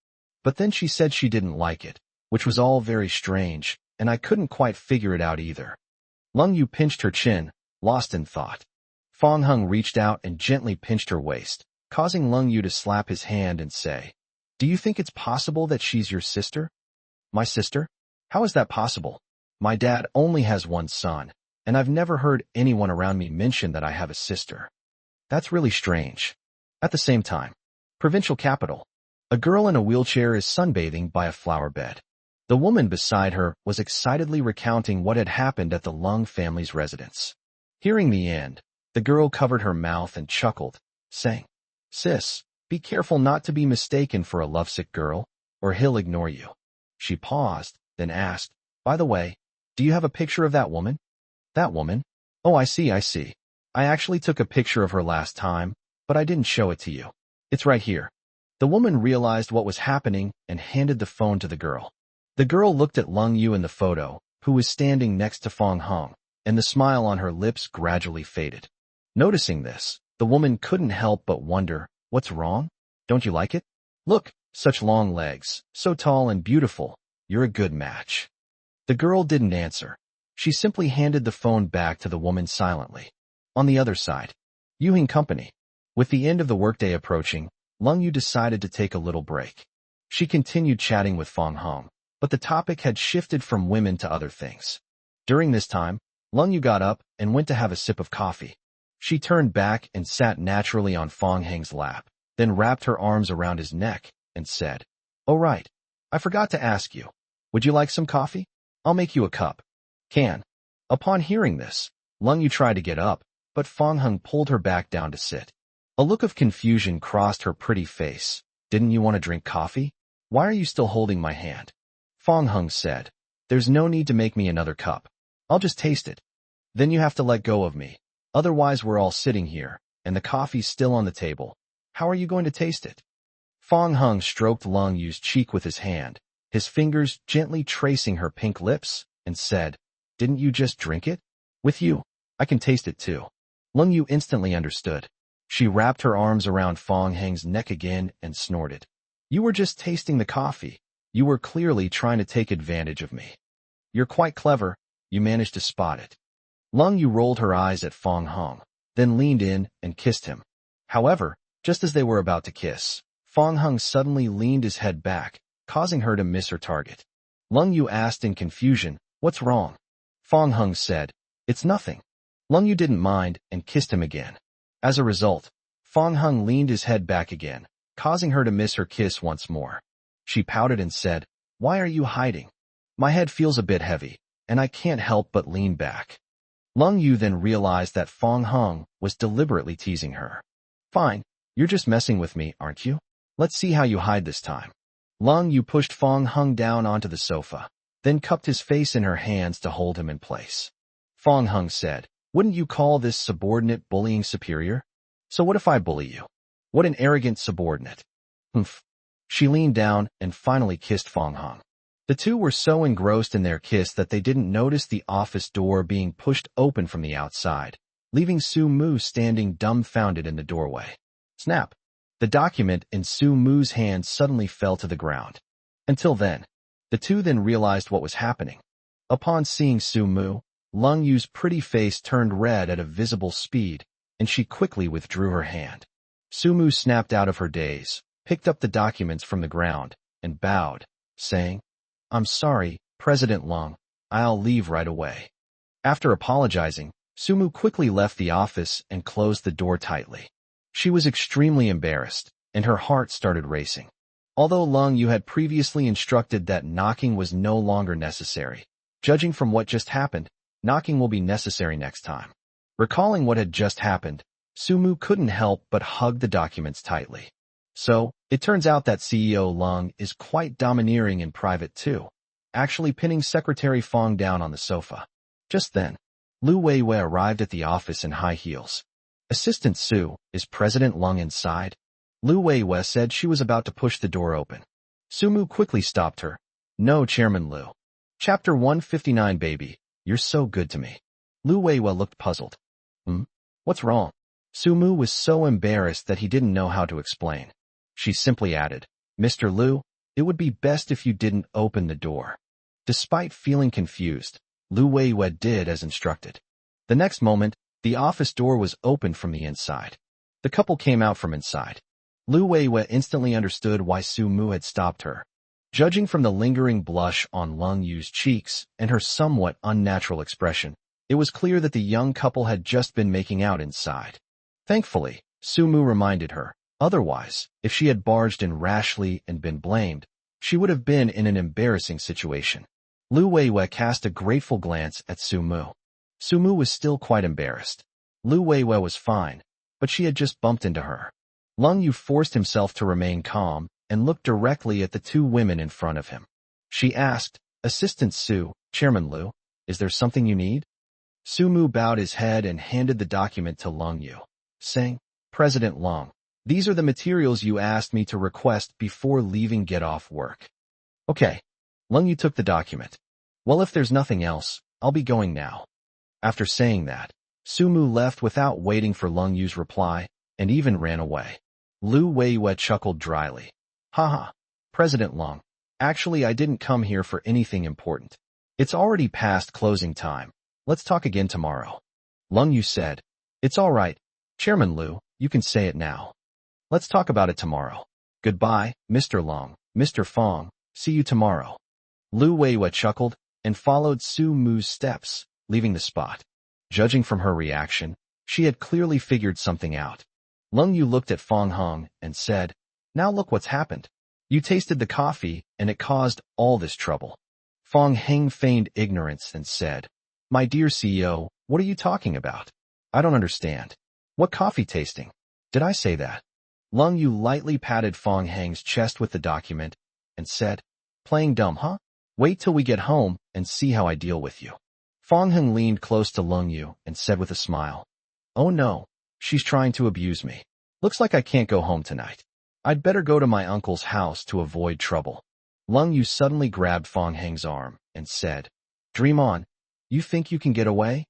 But then she said she didn't like it, which was all very strange, and I couldn't quite figure it out either." Lung Yu pinched her chin, lost in thought. Fong Hung reached out and gently pinched her waist, causing Lung Yu to slap his hand and say, "Do you think it's possible that she's your sister?" "My sister? How is that possible? My dad only has one son, and I've never heard anyone around me mention that I have a sister. That's really strange." At the same time, provincial capital. A girl in a wheelchair is sunbathing by a flower bed. The woman beside her was excitedly recounting what had happened at the Lung family's residence. Hearing the end, the girl covered her mouth and chuckled, saying, "Sis, be careful not to be mistaken for a lovesick girl, or he'll ignore you." She paused, then asked, "By the way, do you have a picture of that woman?" "That woman? Oh, I see. I actually took a picture of her last time, but I didn't show it to you. It's right here." The woman realized what was happening and handed the phone to the girl. The girl looked at Lung Yu in the photo, who was standing next to Fong Hung, and the smile on her lips gradually faded. Noticing this, the woman couldn't help but wonder, "What's wrong? Don't you like it? Look, such long legs, so tall and beautiful. You're a good match." The girl didn't answer. She simply handed the phone back to the woman silently. On the other side, Yuhing Company. With the end of the workday approaching, Lung Yu decided to take a little break. She continued chatting with Fong Hung, but the topic had shifted from women to other things. During this time, Lung Yu got up and went to have a sip of coffee. She turned back and sat naturally on Fong Hang's lap, then wrapped her arms around his neck and said, "Oh right, I forgot to ask you. Would you like some coffee? I'll make you a cup." "Can." Upon hearing this, Lung Yu tried to get up, but Fong Hung pulled her back down to sit. A look of confusion crossed her pretty face. "Didn't you want to drink coffee? Why are you still holding my hand?" Fong Hung said, "There's no need to make me another cup. I'll just taste it. Then you have to let go of me. Otherwise we're all sitting here, and the coffee's still on the table. How are you going to taste it?" Fong Hung stroked Lung Yu's cheek with his hand, his fingers gently tracing her pink lips, and said, "Didn't you just drink it? With you, I can taste it too." Lung Yu instantly understood. She wrapped her arms around Fong Hang's neck again and snorted. "You were just tasting the coffee. You were clearly trying to take advantage of me. You're quite clever. You managed to spot it." Lung Yu rolled her eyes at Fong Hung, then leaned in and kissed him. However, just as they were about to kiss, Fong Hung suddenly leaned his head back, causing her to miss her target. Lung Yu asked in confusion, "What's wrong?" Fong Hung said, "It's nothing." Lung Yu didn't mind and kissed him again. As a result, Fong Hung leaned his head back again, causing her to miss her kiss once more. She pouted and said, "Why are you hiding? My head feels a bit heavy, and I can't help but lean back." Lung Yu then realized that Fong Hung was deliberately teasing her. "Fine, You're just messing with me, aren't you? Let's see how you hide this time. Lung Yu pushed Fong Hung down onto the sofa, then cupped his face in her hands to hold him in place. Fong Hung said, "Wouldn't you call this subordinate bullying superior? So what if I bully you? What an arrogant subordinate." Humph. She leaned down and finally kissed Fong Hung. The two were so engrossed in their kiss that they didn't notice the office door being pushed open from the outside, leaving Su Mu standing dumbfounded in the doorway. Snap! The document in Su Mu's hand suddenly fell to the ground. Until then, the two then realized what was happening. Upon seeing Su Mu, Lung Yu's pretty face turned red at a visible speed, and she quickly withdrew her hand. Su Mu snapped out of her daze, picked up the documents from the ground, and bowed, saying, "I'm sorry, President Lung. I'll leave right away." After apologizing, Su Mu quickly left the office and closed the door tightly. She was extremely embarrassed, and her heart started racing. Although Lung Yu had previously instructed that knocking was no longer necessary, judging from what just happened, knocking will be necessary next time. Recalling what had just happened, Su Mu couldn't help but hug the documents tightly. So, it turns out that CEO Lung is quite domineering in private too, actually pinning Secretary Fong down on the sofa. Just then, Lu Weiwei arrived at the office in high heels. "Assistant Su, is President Lung inside?" Lu Weiwei said she was about to push the door open. Su Mu quickly stopped her. "No, Chairman Lu." Chapter 159. Baby, you're so good to me. Lu Weiwei looked puzzled. What's wrong? Su Mu was so embarrassed that he didn't know how to explain. She simply added, "Mr. Lu, it would be best if you didn't open the door." Despite feeling confused, Lu Weiwei did as instructed. The next moment, the office door was opened from the inside. The couple came out from inside. Lu Weiwei instantly understood why Su Mu had stopped her. Judging from the lingering blush on Lung Yu's cheeks and her somewhat unnatural expression, it was clear that the young couple had just been making out inside. Thankfully, Su Mu reminded her. Otherwise, if she had barged in rashly and been blamed, she would have been in an embarrassing situation. Lu Weiwei cast a grateful glance at Su Mu. Su Mu was still quite embarrassed. Lu Weiwei was fine, but she had just bumped into her. Lung Yu forced himself to remain calm and looked directly at the two women in front of him. She asked, "Assistant Su, Chairman Lu, is there something you need?" Su Mu bowed his head and handed the document to Lung Yu, saying, "President Lung, these are the materials you asked me to request before leaving get off work." "Okay." Lung Yu took the document. "Well, if there's nothing else, I'll be going now." After saying that, Su Mu left without waiting for Lung Yu's reply, and even ran away. Lu Weiwei chuckled dryly. "Haha, President Lung, actually I didn't come here for anything important. It's already past closing time. Let's talk again tomorrow." Lung Yu said, "It's all right, Chairman Lu, you can say it now. Let's talk about it tomorrow. Goodbye, Mr. Lung, Mr. Fong, see you tomorrow." Lu Weiwei chuckled and followed Su Mu's steps, leaving the spot. Judging from her reaction, she had clearly figured something out. Lung Yu looked at Fong Hung and said, "Now look what's happened. You tasted the coffee and it caused all this trouble." Fong Hung feigned ignorance and said, "My dear CEO, what are you talking about? I don't understand. What coffee tasting? Did I say that?" Lung Yu lightly patted Fong Hung's chest with the document and said, "Playing dumb, huh? Wait till we get home and see how I deal with you." Fong Hung leaned close to Lung Yu and said with a smile, "Oh no, she's trying to abuse me. Looks like I can't go home tonight. I'd better go to my uncle's house to avoid trouble." Lung Yu suddenly grabbed Fong Hung's arm and said, "Dream on. You think you can get away?"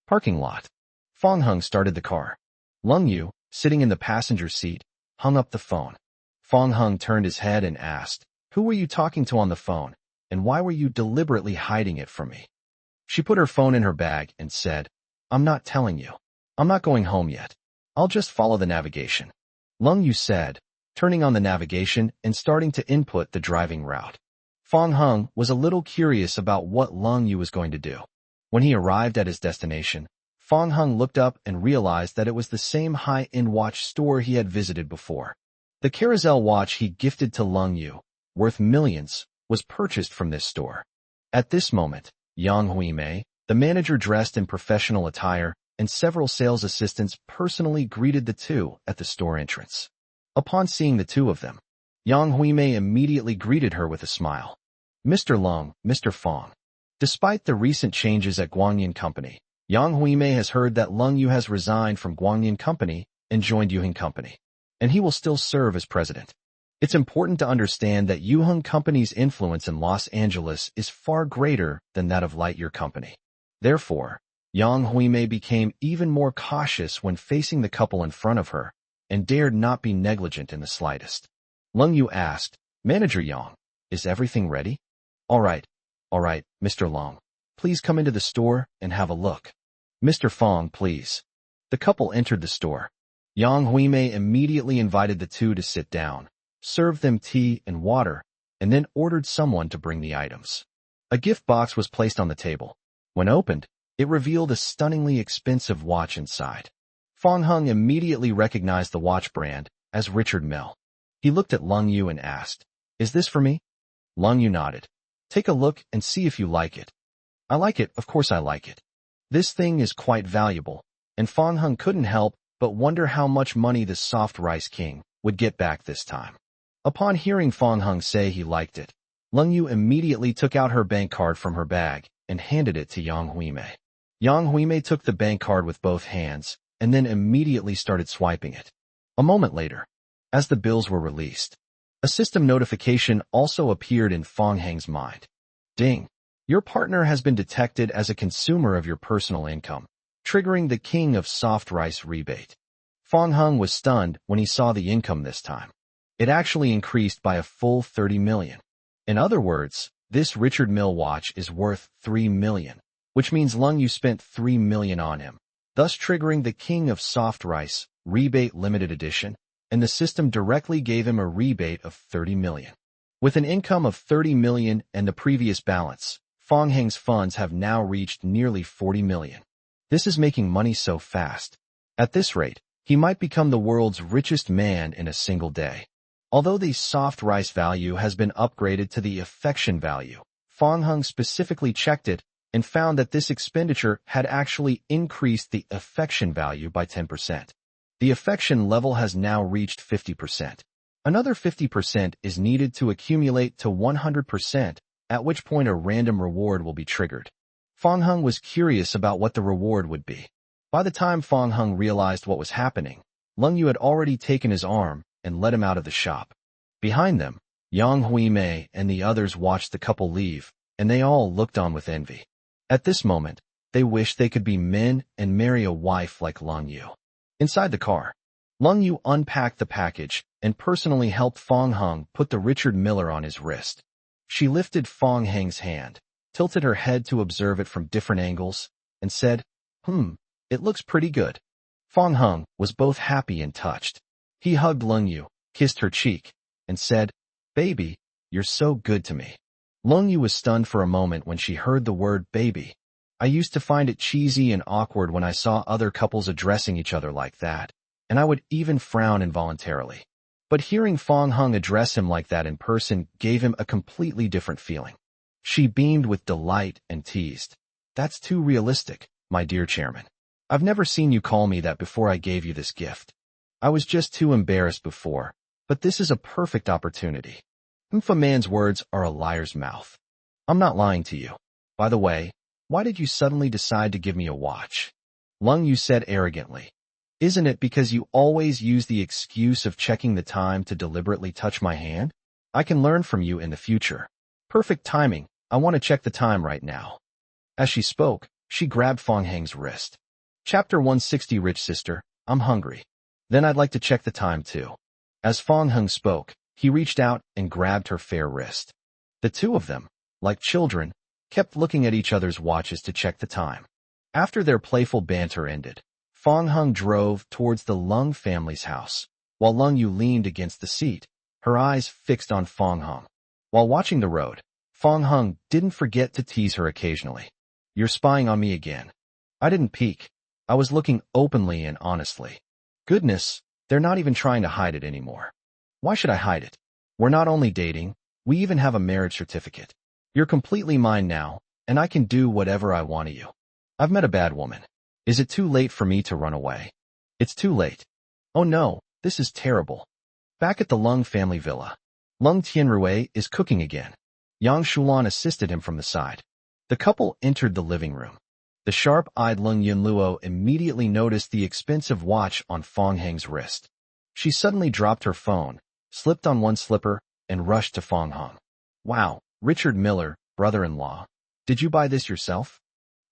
Parking lot. Fong Hung started the car. Lung Yu, sitting in the passenger seat, hung up the phone. Fong Hung turned his head and asked, "Who were you talking to on the phone, and why were you deliberately hiding it from me?" She put her phone in her bag and said, "I'm not telling you. I'm not going home yet. I'll just follow the navigation." Lung Yu said, turning on the navigation and starting to input the driving route. Fong Hung was a little curious about what Lung Yu was going to do. When he arrived at his destination, Fong Hung looked up and realized that it was the same high-end watch store he had visited before. The Carousel watch he gifted to Lung Yu, worth millions, was purchased from this store. At this moment, Yang Huimei, the manager dressed in professional attire, and several sales assistants personally greeted the two at the store entrance. Upon seeing the two of them, Yang Huimei immediately greeted her with a smile. Mr. Lung, Mr. Fong. Despite the recent changes at Guangyan Company, Yang Huimei has heard that Lung Yu has resigned from Guangyan Company and joined Yuheng Company, and he will still serve as president. It's important to understand that Yuheng Company's influence in Los Angeles is far greater than that of Lightyear Company. Therefore, Yang Huimei became even more cautious when facing the couple in front of her and dared not be negligent in the slightest. Lung Yu asked, Manager Yang, is everything ready? All right, Mr. Long. Please come into the store and have a look. Mr. Fong, please. The couple entered the store. Yang Huimei immediately invited the two to sit down, served them tea and water, and then ordered someone to bring the items. A gift box was placed on the table. When opened, it revealed a stunningly expensive watch inside. Fong Hung immediately recognized the watch brand as Richard Mille. He looked at Lung Yu and asked, Is this for me? Lung Yu nodded. Take a look and see if you like it. I like it, of course I like it. This thing is quite valuable, and Fong Hung couldn't help but wonder how much money the Soft Rice King would get back this time. Upon hearing Fong Hung say he liked it, Lung Yu immediately took out her bank card from her bag and handed it to Yang Huimei. Yang Huimei took the bank card with both hands and then immediately started swiping it. A moment later, as the bills were released, a system notification also appeared in Fong Hang's mind. Ding! Your partner has been detected as a consumer of your personal income, triggering the King of Soft Rice rebate. Fong Hung was stunned when he saw the income this time. It actually increased by a full 30 million. In other words, this Richard Mille watch is worth 3 million, which means Lung Yu spent 3 million on him, thus triggering the King of Soft Rice rebate limited edition, and the system directly gave him a rebate of 30 million. With an income of 30 million and the previous balance, Fong Hang's funds have now reached nearly 40 million. This is making money so fast. At this rate, he might become the world's richest man in a single day. Although the soft rice value has been upgraded to the affection value, Fong Hung specifically checked it and found that this expenditure had actually increased the affection value by 10%. The affection level has now reached 50%. Another 50% is needed to accumulate to 100%, at which point a random reward will be triggered. Fong Hung was curious about what the reward would be. By the time Fong Hung realized what was happening, Lung Yu had already taken his arm and led him out of the shop. Behind them, Yang Huimei and the others watched the couple leave, and they all looked on with envy. At this moment, they wished they could be men and marry a wife like Lung Yu. Inside the car, Lung Yu unpacked the package and personally helped Fong Hung put the Richard Mille on his wrist. She lifted Fong Hang's hand, tilted her head to observe it from different angles, and said, it looks pretty good. Fong Hung was both happy and touched. He hugged Lung Yu, kissed her cheek, and said, Baby, you're so good to me. Lung Yu was stunned for a moment when she heard the word baby. I used to find it cheesy and awkward when I saw other couples addressing each other like that, and I would even frown involuntarily. But hearing Fong Hung address him like that in person gave him a completely different feeling. She beamed with delight and teased, That's too realistic, my dear chairman. I've never seen you call me that before I gave you this gift. I was just too embarrassed before, but this is a perfect opportunity. If a man's words are a liar's mouth. I'm not lying to you. By the way, why did you suddenly decide to give me a watch? Lung Yu said arrogantly. Isn't it because you always use the excuse of checking the time to deliberately touch my hand? I can learn from you in the future. Perfect timing. I want to check the time right now. As she spoke, she grabbed Fong Hang's wrist. Chapter 160 Rich Sister, I'm hungry. Then I'd like to check the time too. As Fong Hung spoke, he reached out and grabbed her fair wrist. The two of them, like children, kept looking at each other's watches to check the time. After their playful banter ended, Fong Hung drove towards the Lung family's house, while Lung Yu leaned against the seat, her eyes fixed on Fong Hung. While watching the road, Fong Hung didn't forget to tease her occasionally. You're spying on me again. I didn't peek. I was looking openly and honestly. Goodness, they're not even trying to hide it anymore. Why should I hide it? We're not only dating, we even have a marriage certificate. You're completely mine now, and I can do whatever I want to you. I've met a bad woman. Is it too late for me to run away? It's too late. Oh no, this is terrible. Back at the Lung family villa, Lung Tianrui is cooking again. Yang Shulan assisted him from the side. The couple entered the living room. The sharp-eyed Lung Yunluo immediately noticed the expensive watch on Fong Heng's wrist. She suddenly dropped her phone, slipped on one slipper, and rushed to Fong Heng. Wow, Richard Miller, brother-in-law. Did you buy this yourself?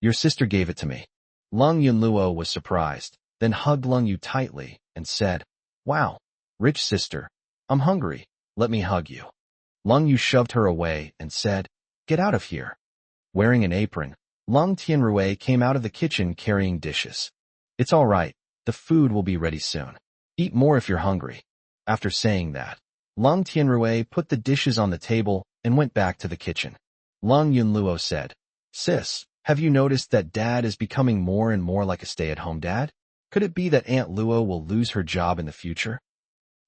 Your sister gave it to me. Lung Yunluo was surprised, then hugged Lung Yu tightly and said, Wow, rich sister, I'm hungry, let me hug you. Lung Yu shoved her away and said, Get out of here. Wearing an apron, Lung Tianrui came out of the kitchen carrying dishes. It's all right, the food will be ready soon. Eat more if you're hungry. After saying that, Lung Tianrui put the dishes on the table and went back to the kitchen. Lung Yunluo said, Sis, have you noticed that Dad is becoming more and more like a stay-at-home dad? Could it be that Aunt Luo will lose her job in the future?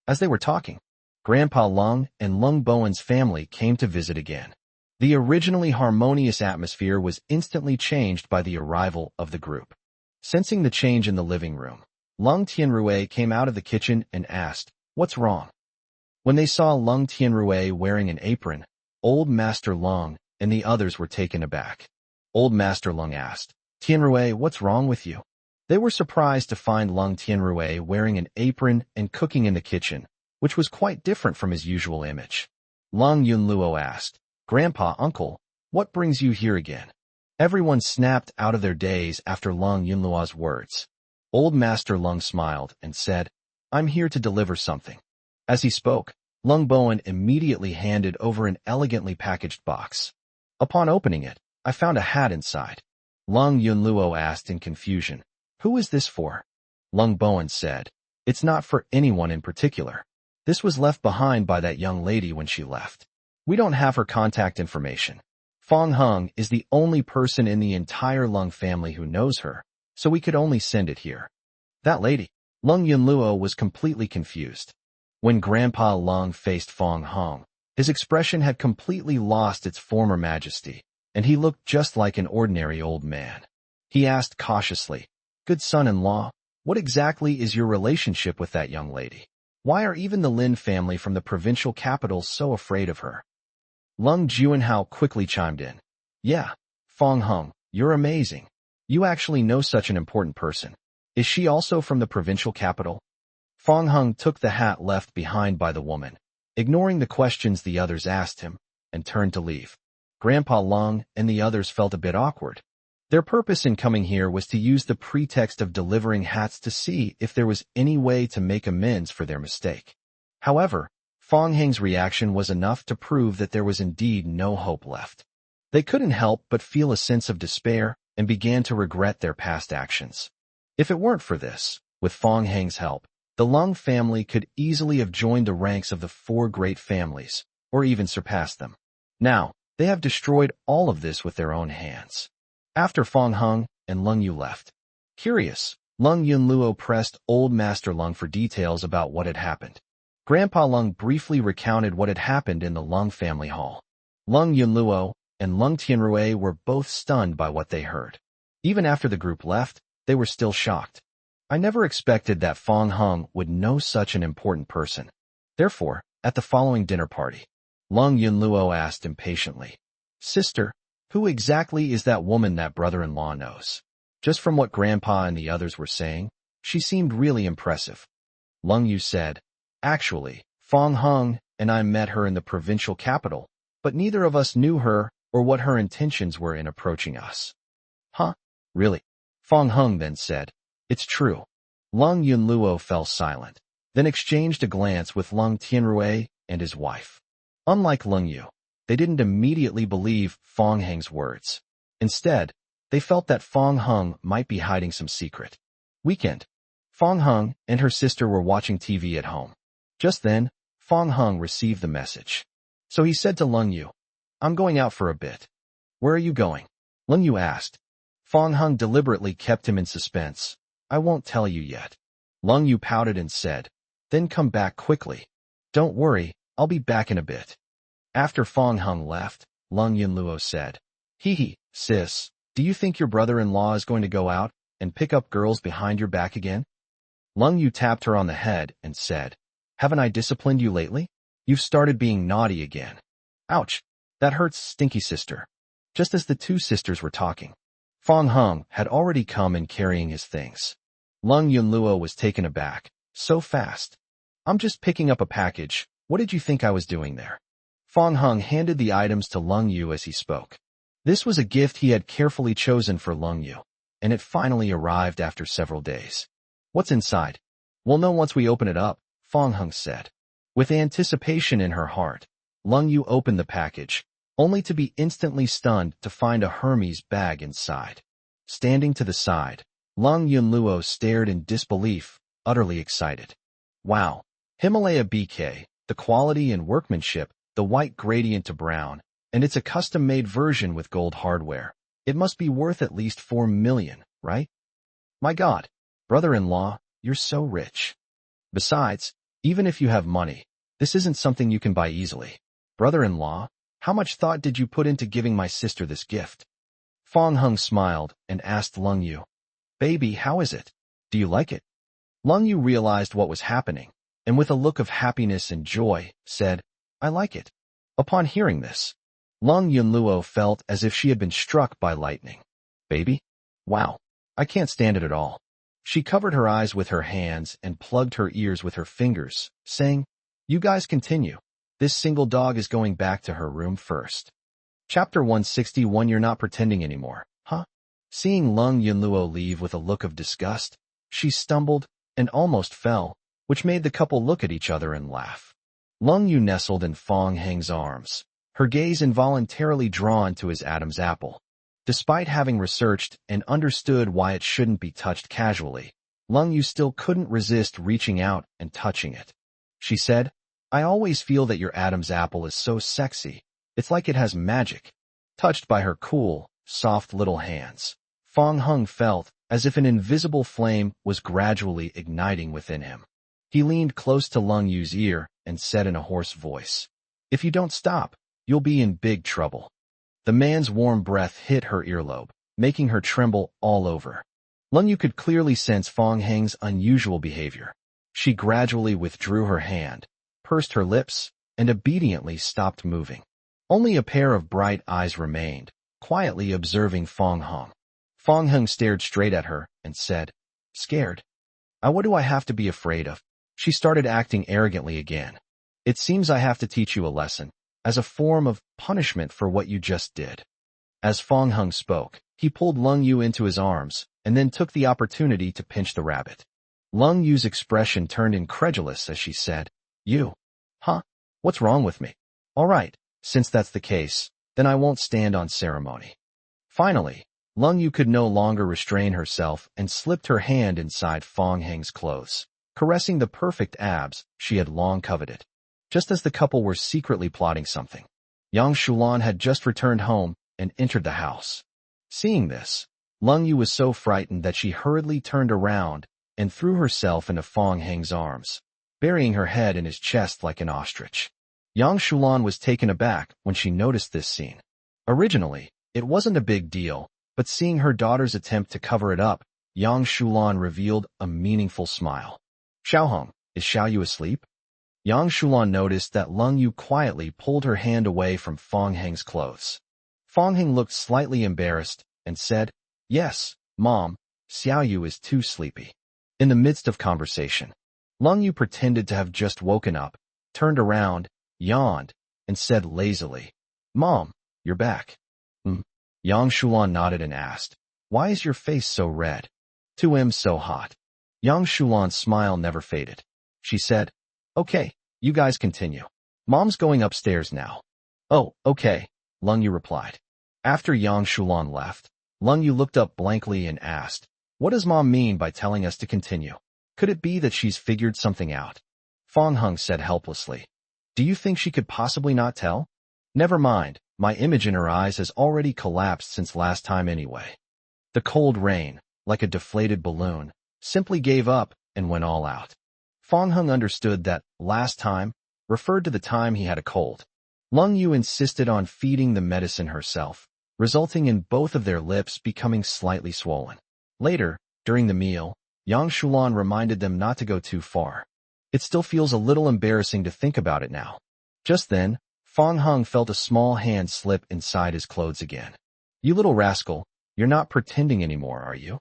As they were talking, Grandpa Lung and Lung Bowen's family came to visit again. The originally harmonious atmosphere was instantly changed by the arrival of the group. Sensing the change in the living room, Lung Tianrui came out of the kitchen and asked, What's wrong? When they saw Lung Tianrui wearing an apron, Old Master Lung and the others were taken aback. Old Master Lung asked, Tianrui, what's wrong with you? They were surprised to find Lung Tianrui wearing an apron and cooking in the kitchen, which was quite different from his usual image. Lung Yunluo asked, Grandpa, Uncle, what brings you here again? Everyone snapped out of their daze after Lung Yunluo's words. Old Master Lung smiled and said, I'm here to deliver something. As he spoke, Lung Bowen immediately handed over an elegantly packaged box. Upon opening it, I found a hat inside. Lung Yunluo asked in confusion, Who is this for? Lung Bowen said, It's not for anyone in particular. This was left behind by that young lady when she left. We don't have her contact information. Fong Heng is the only person in the entire Lung family who knows her, so we could only send it here. That lady. Lung Yunluo was completely confused. When Grandpa Lung faced Fong Heng, his expression had completely lost its former majesty, and he looked just like an ordinary old man. He asked cautiously, Good son-in-law, what exactly is your relationship with that young lady? Why are even the Lin family from the provincial capital so afraid of her? Lung Juanhao quickly chimed in. Yeah, Fong Heng, you're amazing. You actually know such an important person. Is she also from the provincial capital? Fong Heng took the hat left behind by the woman, ignoring the questions the others asked him, and turned to leave. Grandpa Lung and the others felt a bit awkward. Their purpose in coming here was to use the pretext of delivering hats to see if there was any way to make amends for their mistake. However, Fong Heng's reaction was enough to prove that there was indeed no hope left. They couldn't help but feel a sense of despair and began to regret their past actions. If it weren't for this, with Fong Heng's help, the Lung family could easily have joined the ranks of the four great families, or even surpassed them. Now, they have destroyed all of this with their own hands. After Fong Heng and Lung Yu left, curious, Lung Yunluo pressed Old Master Lung for details about what had happened. Grandpa Lung briefly recounted what had happened in the Lung family hall. Lung Yunluo and Lung Tianrui were both stunned by what they heard. Even after the group left, they were still shocked. I never expected that Fong Heng would know such an important person. Therefore, at the following dinner party, Lung Yunluo asked impatiently, Sister, who exactly is that woman that brother-in-law knows? Just from what Grandpa and the others were saying, she seemed really impressive. Lung Yu said, Actually, Fong Heng and I met her in the provincial capital, but neither of us knew her or what her intentions were in approaching us. Huh? Really? Fong Heng then said, It's true. Lung Yunluo fell silent, then exchanged a glance with Lung Tianrui and his wife. Unlike Lung Yu, they didn't immediately believe Fong Heng's words. Instead, they felt that Fong Heng might be hiding some secret. Weekend. Fong Heng and her sister were watching TV at home. Just then, Fong Heng received the message. So he said to Lung Yu, I'm going out for a bit. Where are you going? Lung Yu asked. Fong Heng deliberately kept him in suspense. I won't tell you yet. Lung Yu pouted and said, Then come back quickly. Don't worry, I'll be back in a bit. After Fong Heng left, Lung Yunluo said, Sis, do you think your brother-in-law is going to go out and pick up girls behind your back again? Lung Yu tapped her on the head and said, haven't I disciplined you lately? You've started being naughty again. Ouch, that hurts, stinky sister. Just as the two sisters were talking, Fong Hung had already come in carrying his things. Lung Yunluo was taken aback. So fast. I'm just picking up a package. What did you think I was doing there? Fong Hung handed the items to Lung Yu as he spoke. This was a gift he had carefully chosen for Lung Yu, and it finally arrived after several days. What's inside? We'll know once we open it up, Fong Hung said. With anticipation in her heart, Lung Yu opened the package, only to be instantly stunned to find a Hermes bag inside. Standing to the side, Lung Yunluo stared in disbelief, utterly excited. Wow! Himalaya BK, the quality and workmanship, the white gradient to brown, and it's a custom-made version with gold hardware. It must be worth at least 4 million, right? My God, brother-in-law, you're so rich. Besides, even if you have money, this isn't something you can buy easily. Brother-in-law, how much thought did you put into giving my sister this gift? Fong Hung smiled and asked Lung Yu, baby, how is it? Do you like it? Lung Yu realized what was happening, and with a look of happiness and joy, said, I like it. Upon hearing this, Lung Yunluo felt as if she had been struck by lightning. Baby? Wow. I can't stand it at all. She covered her eyes with her hands and plugged her ears with her fingers, saying, you guys continue. This single dog is going back to her room first. Chapter 161. You're not pretending anymore, huh? Seeing Lung Yunluo leave with a look of disgust, she stumbled and almost fell, which made the couple look at each other and laugh. Lung Yu nestled in Fong Heng's arms, her gaze involuntarily drawn to his Adam's apple. Despite having researched and understood why it shouldn't be touched casually, Lung Yu still couldn't resist reaching out and touching it. She said, I always feel that your Adam's apple is so sexy. It's like it has magic. Touched by her cool, soft little hands, Fong Hung felt as if an invisible flame was gradually igniting within him. He leaned close to Lung Yu's ear and said in a hoarse voice, if you don't stop, you'll be in big trouble. The man's warm breath hit her earlobe, making her tremble all over. Lung Yu could clearly sense Fong Heng's unusual behavior. She gradually withdrew her hand, pursed her lips, and obediently stopped moving. Only a pair of bright eyes remained, quietly observing Fong Hung. Fong Hung stared straight at her and said, scared? What do I have to be afraid of? She started acting arrogantly again. It seems I have to teach you a lesson, as a form of punishment for what you just did. As Fong Hung spoke, he pulled Lung Yu into his arms and then took the opportunity to pinch the rabbit. Lung Yu's expression turned incredulous as she said, you? Huh? What's wrong with me? All right, since that's the case, then I won't stand on ceremony. Finally, Lung Yu could no longer restrain herself and slipped her hand inside Fong Heng's clothes, caressing the perfect abs she had long coveted. Just as the couple were secretly plotting something, Yang Shulan had just returned home and entered the house. Seeing this, Lung Yu was so frightened that she hurriedly turned around and threw herself into Fong Heng's arms, burying her head in his chest like an ostrich. Yang Shulan was taken aback when she noticed this scene. Originally, it wasn't a big deal, but seeing her daughter's attempt to cover it up, Yang Shulan revealed a meaningful smile. Xiaohong, is Xiao Yu asleep? Yang Shulan noticed that Lung Yu quietly pulled her hand away from Fong Heng's clothes. Fong Heng looked slightly embarrassed and said, yes, Mom, Xiao Yu is too sleepy. In the midst of conversation, Lung Yu pretended to have just woken up, turned around, yawned, and said lazily, Mom, you're back. Yang Shulan nodded and asked, why is your face so red? 2M so hot. Yang Shulan's smile never faded. She said, okay, you guys continue. Mom's going upstairs now. Oh, okay, Lung Yu replied. After Yang Shulan left, Lung Yu looked up blankly and asked, what does Mom mean by telling us to continue? Could it be that she's figured something out? Fong Hung said helplessly. Do you think she could possibly not tell? Never mind, my image in her eyes has already collapsed since last time anyway. The cold rain, like a deflated balloon, simply gave up and went all out. Fong Hung understood that last time referred to the time he had a cold. Lung Yu insisted on feeding the medicine herself, resulting in both of their lips becoming slightly swollen. Later, During the meal, Yang Shulan reminded them not to go too far. It still feels a little embarrassing to think about it now. Just then, Fong Hung felt a small hand slip inside his clothes again. You little rascal, you're not pretending anymore, are you?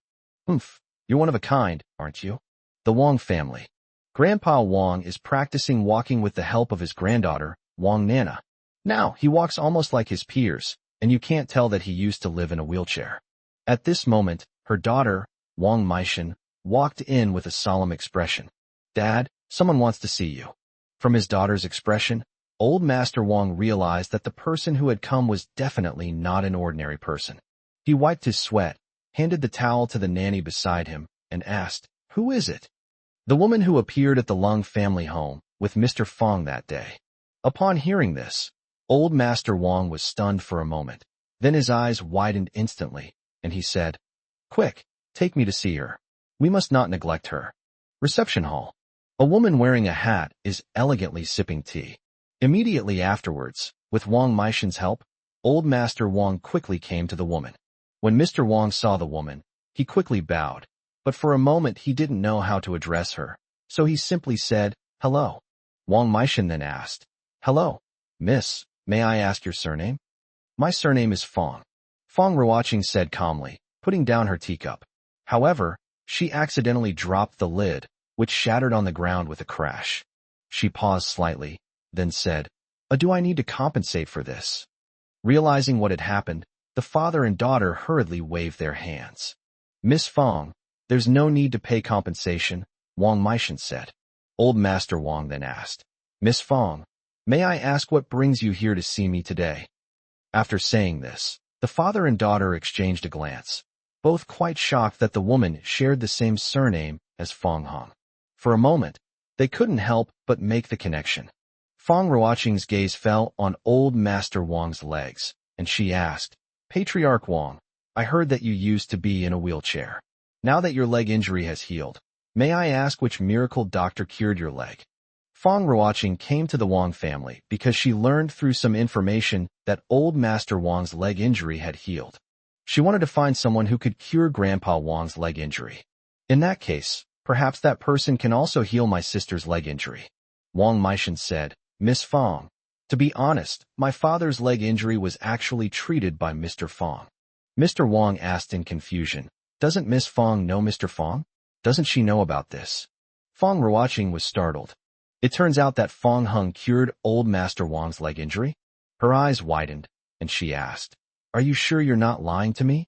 Humph, you're one of a kind, aren't you? The Wong family. Grandpa Wong is practicing walking with the help of his granddaughter, Wong Nana. Now, he walks almost like his peers, and you can't tell that he used to live in a wheelchair. At this moment, her daughter, Wong Maishan, walked in with a solemn expression. Dad, someone wants to see you. From his daughter's expression, Old Master Wong realized that the person who had come was definitely not an ordinary person. He wiped his sweat, handed the towel to the nanny beside him, and asked, Who is it? The woman who appeared at the Lung family home with Mr. Fong that day. Upon hearing this, Old Master Wong was stunned for a moment. Then his eyes widened instantly, and he said, Quick, take me to see her. We must not neglect her. Reception hall. A woman wearing a hat is elegantly sipping tea. Immediately afterwards, with Wong Maishan's help, Old Master Wong quickly came to the woman. When Mr. Wong saw the woman, he quickly bowed, but for a moment he didn't know how to address her, so he simply said, Hello. Wong Maishan then asked, Hello, miss, may I ask your surname? My surname is Fong. Fong Ruoqing said calmly, putting down her teacup. However, she accidentally dropped the lid, which shattered on the ground with a crash. She paused slightly, then said, Do I need to compensate for this? Realizing what had happened, the father and daughter hurriedly waved their hands. Miss Fong, there's no need to pay compensation, Wong Maishan said. Old Master Wong then asked, Miss Fong, may I ask what brings you here to see me today? After saying this, the father and daughter exchanged a glance, both quite shocked that the woman shared the same surname as Fong Hung. For a moment, they couldn't help but make the connection. Fong Ruoqing's gaze fell on Old Master Wong's legs, and she asked, Patriarch Wong, I heard that you used to be in a wheelchair. Now that your leg injury has healed, may I ask which miracle doctor cured your leg? Fong Ruoqing came to the Wong family because she learned through some information that Old Master Wong's leg injury had healed. She wanted to find someone who could cure Grandpa Wong's leg injury. In that case, perhaps that person can also heal my sister's leg injury. Wong Maishan said, Miss Fong, to be honest, my father's leg injury was actually treated by Mr. Fong. Mr. Wong asked in confusion, Doesn't Miss Fong know Mr. Fong? Doesn't she know about this? Fong Ruoqing was startled. It turns out that Fong Hung cured Old Master Wong's leg injury. Her eyes widened, and she asked, Are you sure you're not lying to me?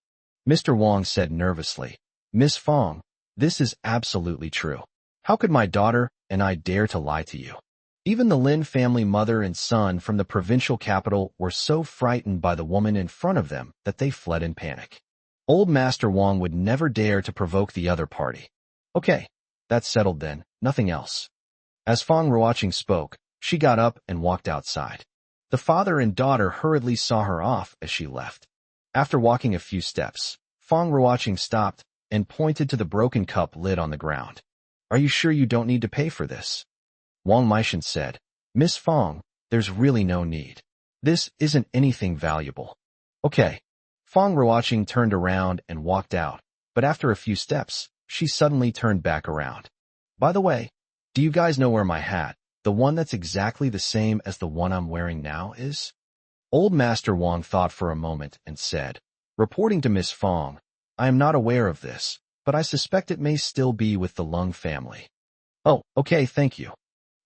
Mr. Wong said nervously, Miss Fong, this is absolutely true. How could my daughter and I dare to lie to you? Even the Lin family mother and son from the provincial capital were so frightened by the woman in front of them that they fled in panic. Old Master Wong would never dare to provoke the other party. Okay, that's settled then, nothing else. As Fong Ruoqing spoke, she got up and walked outside. The father and daughter hurriedly saw her off as she left. After walking a few steps, Fong Ruoqing stopped and pointed to the broken cup lid on the ground. Are you sure you don't need to pay for this? Wong Maishan said, Miss Fong, there's really no need. This isn't anything valuable. Okay. Fong Ruoqing turned around and walked out, but after a few steps, she suddenly turned back around. By the way, do you guys know where my hat, the one that's exactly the same as the one I'm wearing now, is? Old Master Wong thought for a moment and said, Reporting to Miss Fong, I am not aware of this, but I suspect it may still be with the Lung family. Oh, okay, thank you.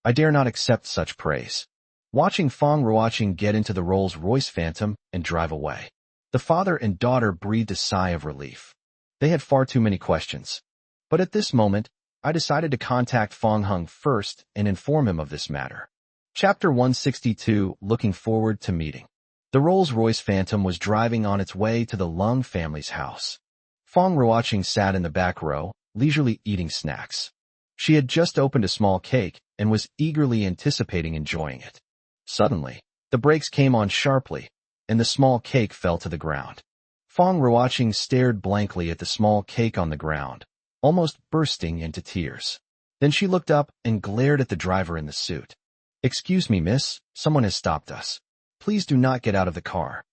I dare not accept such praise. Watching Fong Ruoqing get into the Rolls-Royce Phantom and drive away, the father and daughter breathed a sigh of relief. They had far too many questions. But at this moment, I decided to contact Fong Hung first and inform him of this matter. Chapter 162, Looking Forward to Meeting. The Rolls-Royce Phantom was driving on its way to the Lung family's house. Fong Ruoqing sat in the back row, leisurely eating snacks. She had just opened a small cake and was eagerly anticipating enjoying it. Suddenly, the brakes came on sharply, and the small cake fell to the ground. Fong Ruoqing stared blankly at the small cake on the ground, almost bursting into tears. Then she looked up and glared at the driver in the suit. Excuse me, miss, someone has stopped us. Please do not get out of the car.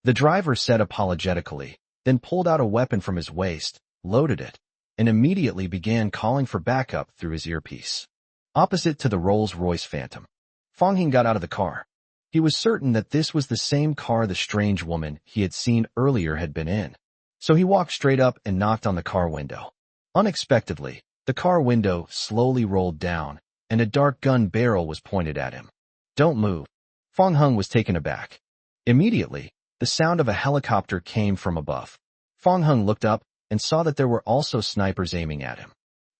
The driver said apologetically, then pulled out a weapon from his waist, loaded it, and immediately began calling for backup through his earpiece. Opposite to the Rolls-Royce Phantom, Fong Hing got out of the car. He was certain that this was the same car the strange woman he had seen earlier had been in. So he walked straight up and knocked on the car window. Unexpectedly, the car window slowly rolled down, and a dark gun barrel was pointed at him. "Don't move." Fong Hung was taken aback. Immediately, the sound of a helicopter came from above. Fong Hung looked up and saw that there were also snipers aiming at him.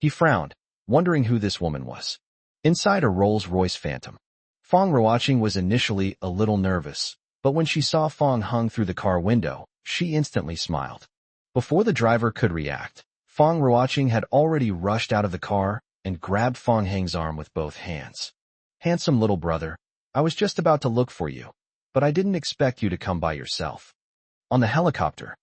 He frowned, wondering who this woman was. Inside a Rolls-Royce Phantom, Fong Ruoqing was initially a little nervous, but when she saw Fong Hung through the car window, she instantly smiled. Before the driver could react, Fong Ruoqing had already rushed out of the car and grabbed Fong Heng's arm with both hands. "Handsome little brother, I was just about to look for you, but I didn't expect you to come by yourself." On the helicopter,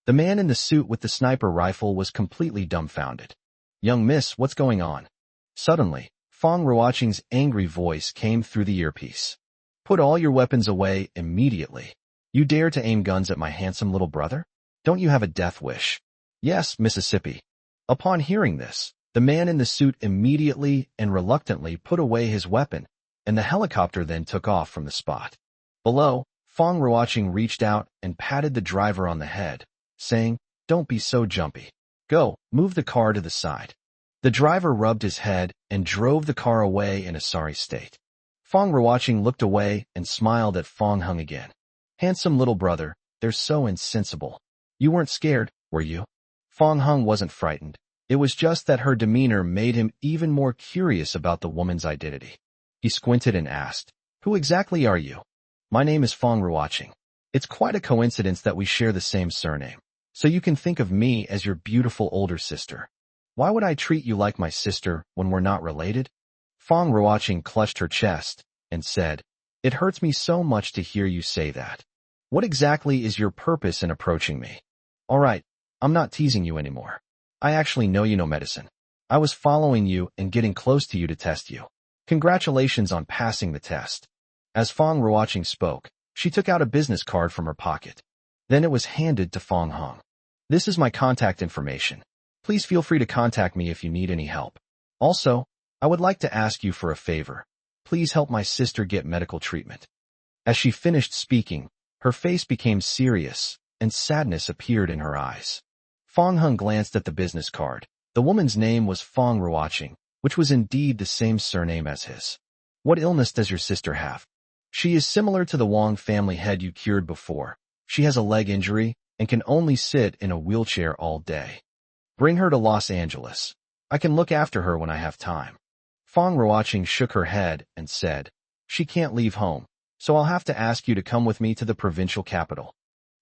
the man in the suit with the sniper rifle was completely dumbfounded. "Young miss, what's going on?" Suddenly, Fong Ruoqing's angry voice came through the earpiece. "Put all your weapons away immediately. You dare to aim guns at my handsome little brother? Don't you have a death wish?" "Yes, Mississippi." Upon hearing this, the man in the suit immediately and reluctantly put away his weapon, and the helicopter then took off from the spot. Below, Fong Ruoqing reached out and patted the driver on the head, saying, "Don't be so jumpy. Go, move the car to the side." The driver rubbed his head and drove the car away in a sorry state. Fong Ruoqing looked away and smiled at Fong Hung again. "Handsome little brother, they're so insensible. You weren't scared, were you?" Fong Hung wasn't frightened. It was just that her demeanor made him even more curious about the woman's identity. He squinted and asked, "Who exactly are you?" "My name is Fong Ruoqing. It's quite a coincidence that we share the same surname, so you can think of me as your beautiful older sister. Why would I treat you like my sister when we're not related?" Fong Ruoqing clutched her chest and said, "It hurts me so much to hear you say that. What exactly is your purpose in approaching me?" "All right, I'm not teasing you anymore. I actually know you know medicine. I was following you and getting close to you to test you. Congratulations on passing the test." As Fong Ruoqing spoke, she took out a business card from her pocket. Then it was handed to Fong Hung. "This is my contact information. Please feel free to contact me if you need any help. Also, I would like to ask you for a favor. Please help my sister get medical treatment." As she finished speaking, her face became serious, and sadness appeared in her eyes. Fong Hung glanced at the business card. The woman's name was Fong Ruoqing, which was indeed the same surname as his. "What illness does your sister have?" "She is similar to the Wong family head you cured before. She has a leg injury and can only sit in a wheelchair all day. Bring her to Los Angeles. I can look after her when I have time." Fong Ruoqing shook her head and said, "She can't leave home, so I'll have to ask you to come with me to the provincial capital."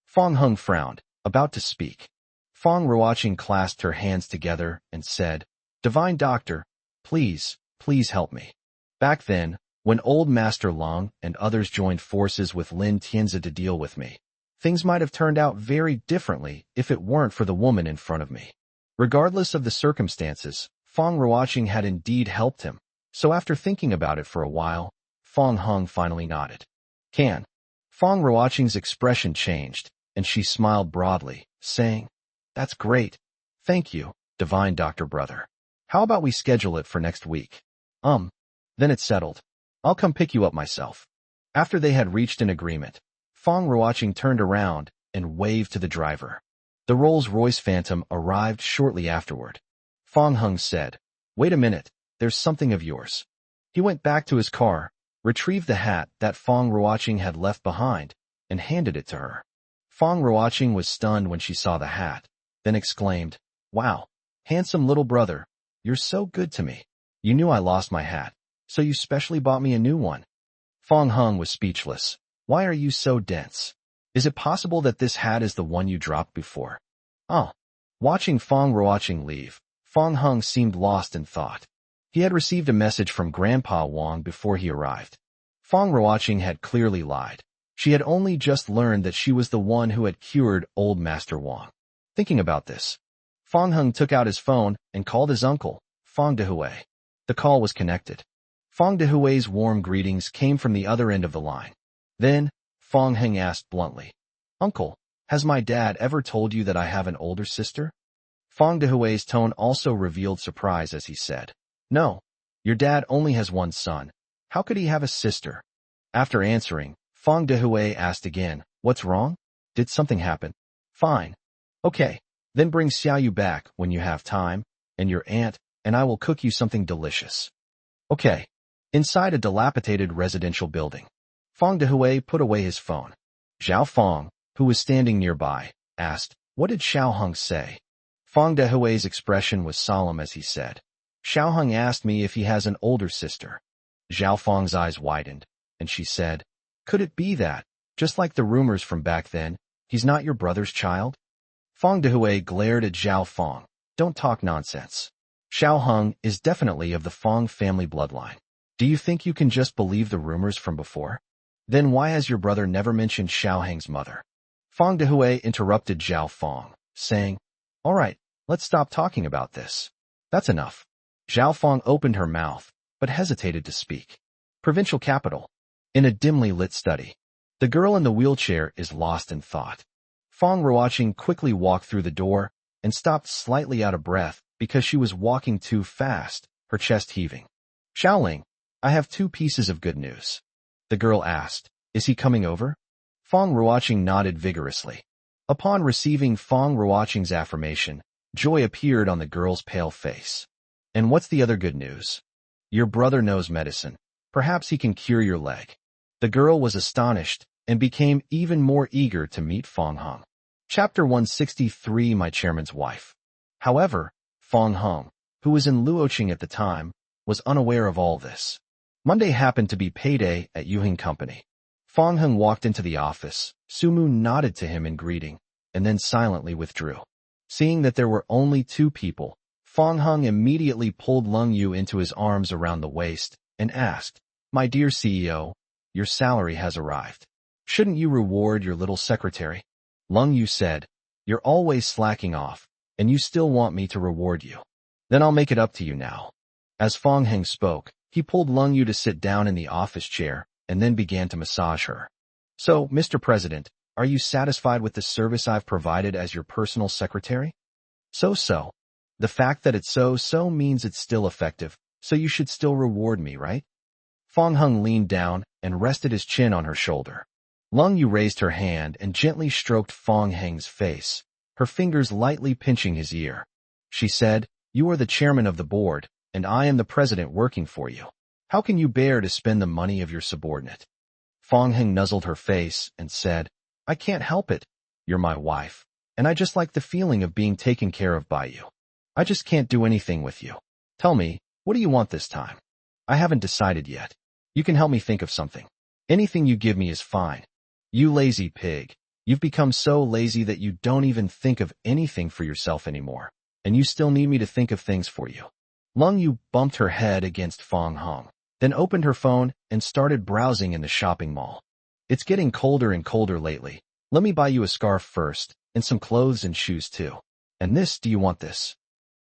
Fong Hung frowned, about to speak. Fong Ruoqing clasped her hands together and said, "Divine Doctor, please, please help me." Back then, when old Master Long and others joined forces with Lin Tianzi to deal with me, things might have turned out very differently if it weren't for the woman in front of me. Regardless of the circumstances, Fong Ruoqing had indeed helped him, so after thinking about it for a while, Fong Hung finally nodded. "Can." Fong Ruoqing's expression changed, and she smiled broadly, saying, "That's great. Thank you, Divine Doctor brother. How about we schedule it for next week?" Then it's settled. I'll come pick you up myself." After they had reached an agreement, Fong Ruoqing turned around and waved to the driver. The Rolls-Royce Phantom arrived shortly afterward. Fong Hung said, "Wait a minute, there's something of yours." He went back to his car, retrieved the hat that Fong Ruoqing had left behind, and handed it to her. Fong Ruoqing was stunned when she saw the hat, then exclaimed, "Wow, handsome little brother, you're so good to me. You knew I lost my hat, so you specially bought me a new one." Fong Hung was speechless. "Why are you so dense? Is it possible that this hat is the one you dropped before?" "Oh." Watching Fong Ruoqing leave, Fong Hung seemed lost in thought. He had received a message from Grandpa Wong before he arrived. Fong Ruoqing had clearly lied. She had only just learned that she was the one who had cured old Master Wong. Thinking about this, Fong Hung took out his phone and called his uncle, Fong Dehui. The call was connected. Fong Dehui's warm greetings came from the other end of the line. Then, Fong Hung asked bluntly, "Uncle, has my dad ever told you that I have an older sister?" Fong Dehui's tone also revealed surprise as he said, "No, your dad only has one son. How could he have a sister?" After answering, Fong Dehui asked again, "What's wrong? Did something happen?" "Fine. Okay, then bring Xiaoyu back when you have time, and your aunt, and I will cook you something delicious." Okay. Inside a dilapidated residential building, Fong Dehui put away his phone. Zhao Fong, who was standing nearby, asked, "What did Xiao Heng say?" Fong Dehui's expression was solemn as he said, "Xiao Heng asked me if he has an older sister." Zhao Fong's eyes widened, and she said, "Could it be that, just like the rumors from back then, he's not your brother's child?" Fong Dehui glared at Zhao Fong. "Don't talk nonsense. Xiao Heng is definitely of the Fong family bloodline. Do you think you can just believe the rumors from before? Then why has your brother never mentioned Xiao Heng's mother?" Fong Dehui interrupted Zhao Fong, saying, "All right, let's stop talking about this. That's enough." Zhao Fong opened her mouth, but hesitated to speak. Provincial capital. In a dimly lit study, the girl in the wheelchair is lost in thought. Fong Ruoqing quickly walked through the door and stopped slightly out of breath because she was walking too fast, her chest heaving. "Xiaoling, I have 2 pieces of good news." The girl asked, "Is he coming over?" Fong Ruoqing nodded vigorously. Upon receiving Fong Ruoqing's affirmation, joy appeared on the girl's pale face. "And what's the other good news?" "Your brother knows medicine. Perhaps he can cure your leg." The girl was astonished and became even more eager to meet Fong Heng. Chapter 163, My Chairman's Wife. However, Fong Heng, who was in Luoqing at the time, was unaware of all this. Monday happened to be payday at Yuheng Company. Fong Heng walked into the office. Sumu nodded to him in greeting, and then silently withdrew. Seeing that there were only 2 people, Fong Heng immediately pulled Lung Yu into his arms around the waist and asked, "My dear CEO, your salary has arrived. Shouldn't you reward your little secretary?" Lung Yu said, "You're always slacking off, and you still want me to reward you. Then I'll make it up to you now." As Fong Heng spoke, he pulled Lung Yu to sit down in the office chair and then began to massage her. "So, Mr. President, are you satisfied with the service I've provided as your personal secretary?" So. The fact that it's so means it's still effective, so you should still reward me, right?" Fong Heng leaned down and rested his chin on her shoulder. Lung Yu raised her hand and gently stroked Fong Heng's face, her fingers lightly pinching his ear. She said, "You are the chairman of the board, and I am the president working for you. How can you bear to spend the money of your subordinate?" Fong Heng nuzzled her face and said, "I can't help it. You're my wife, and I just like the feeling of being taken care of by you. I just can't do anything with you. Tell me, what do you want this time?" "I haven't decided yet. You can help me think of something. Anything you give me is fine." "You lazy pig. You've become so lazy that you don't even think of anything for yourself anymore, and you still need me to think of things for you." Lung Yu bumped her head against Fong Heng, then opened her phone and started browsing in the shopping mall. "It's getting colder and colder lately. Let me buy you a scarf first, and some clothes and shoes too. And this, do you want this?"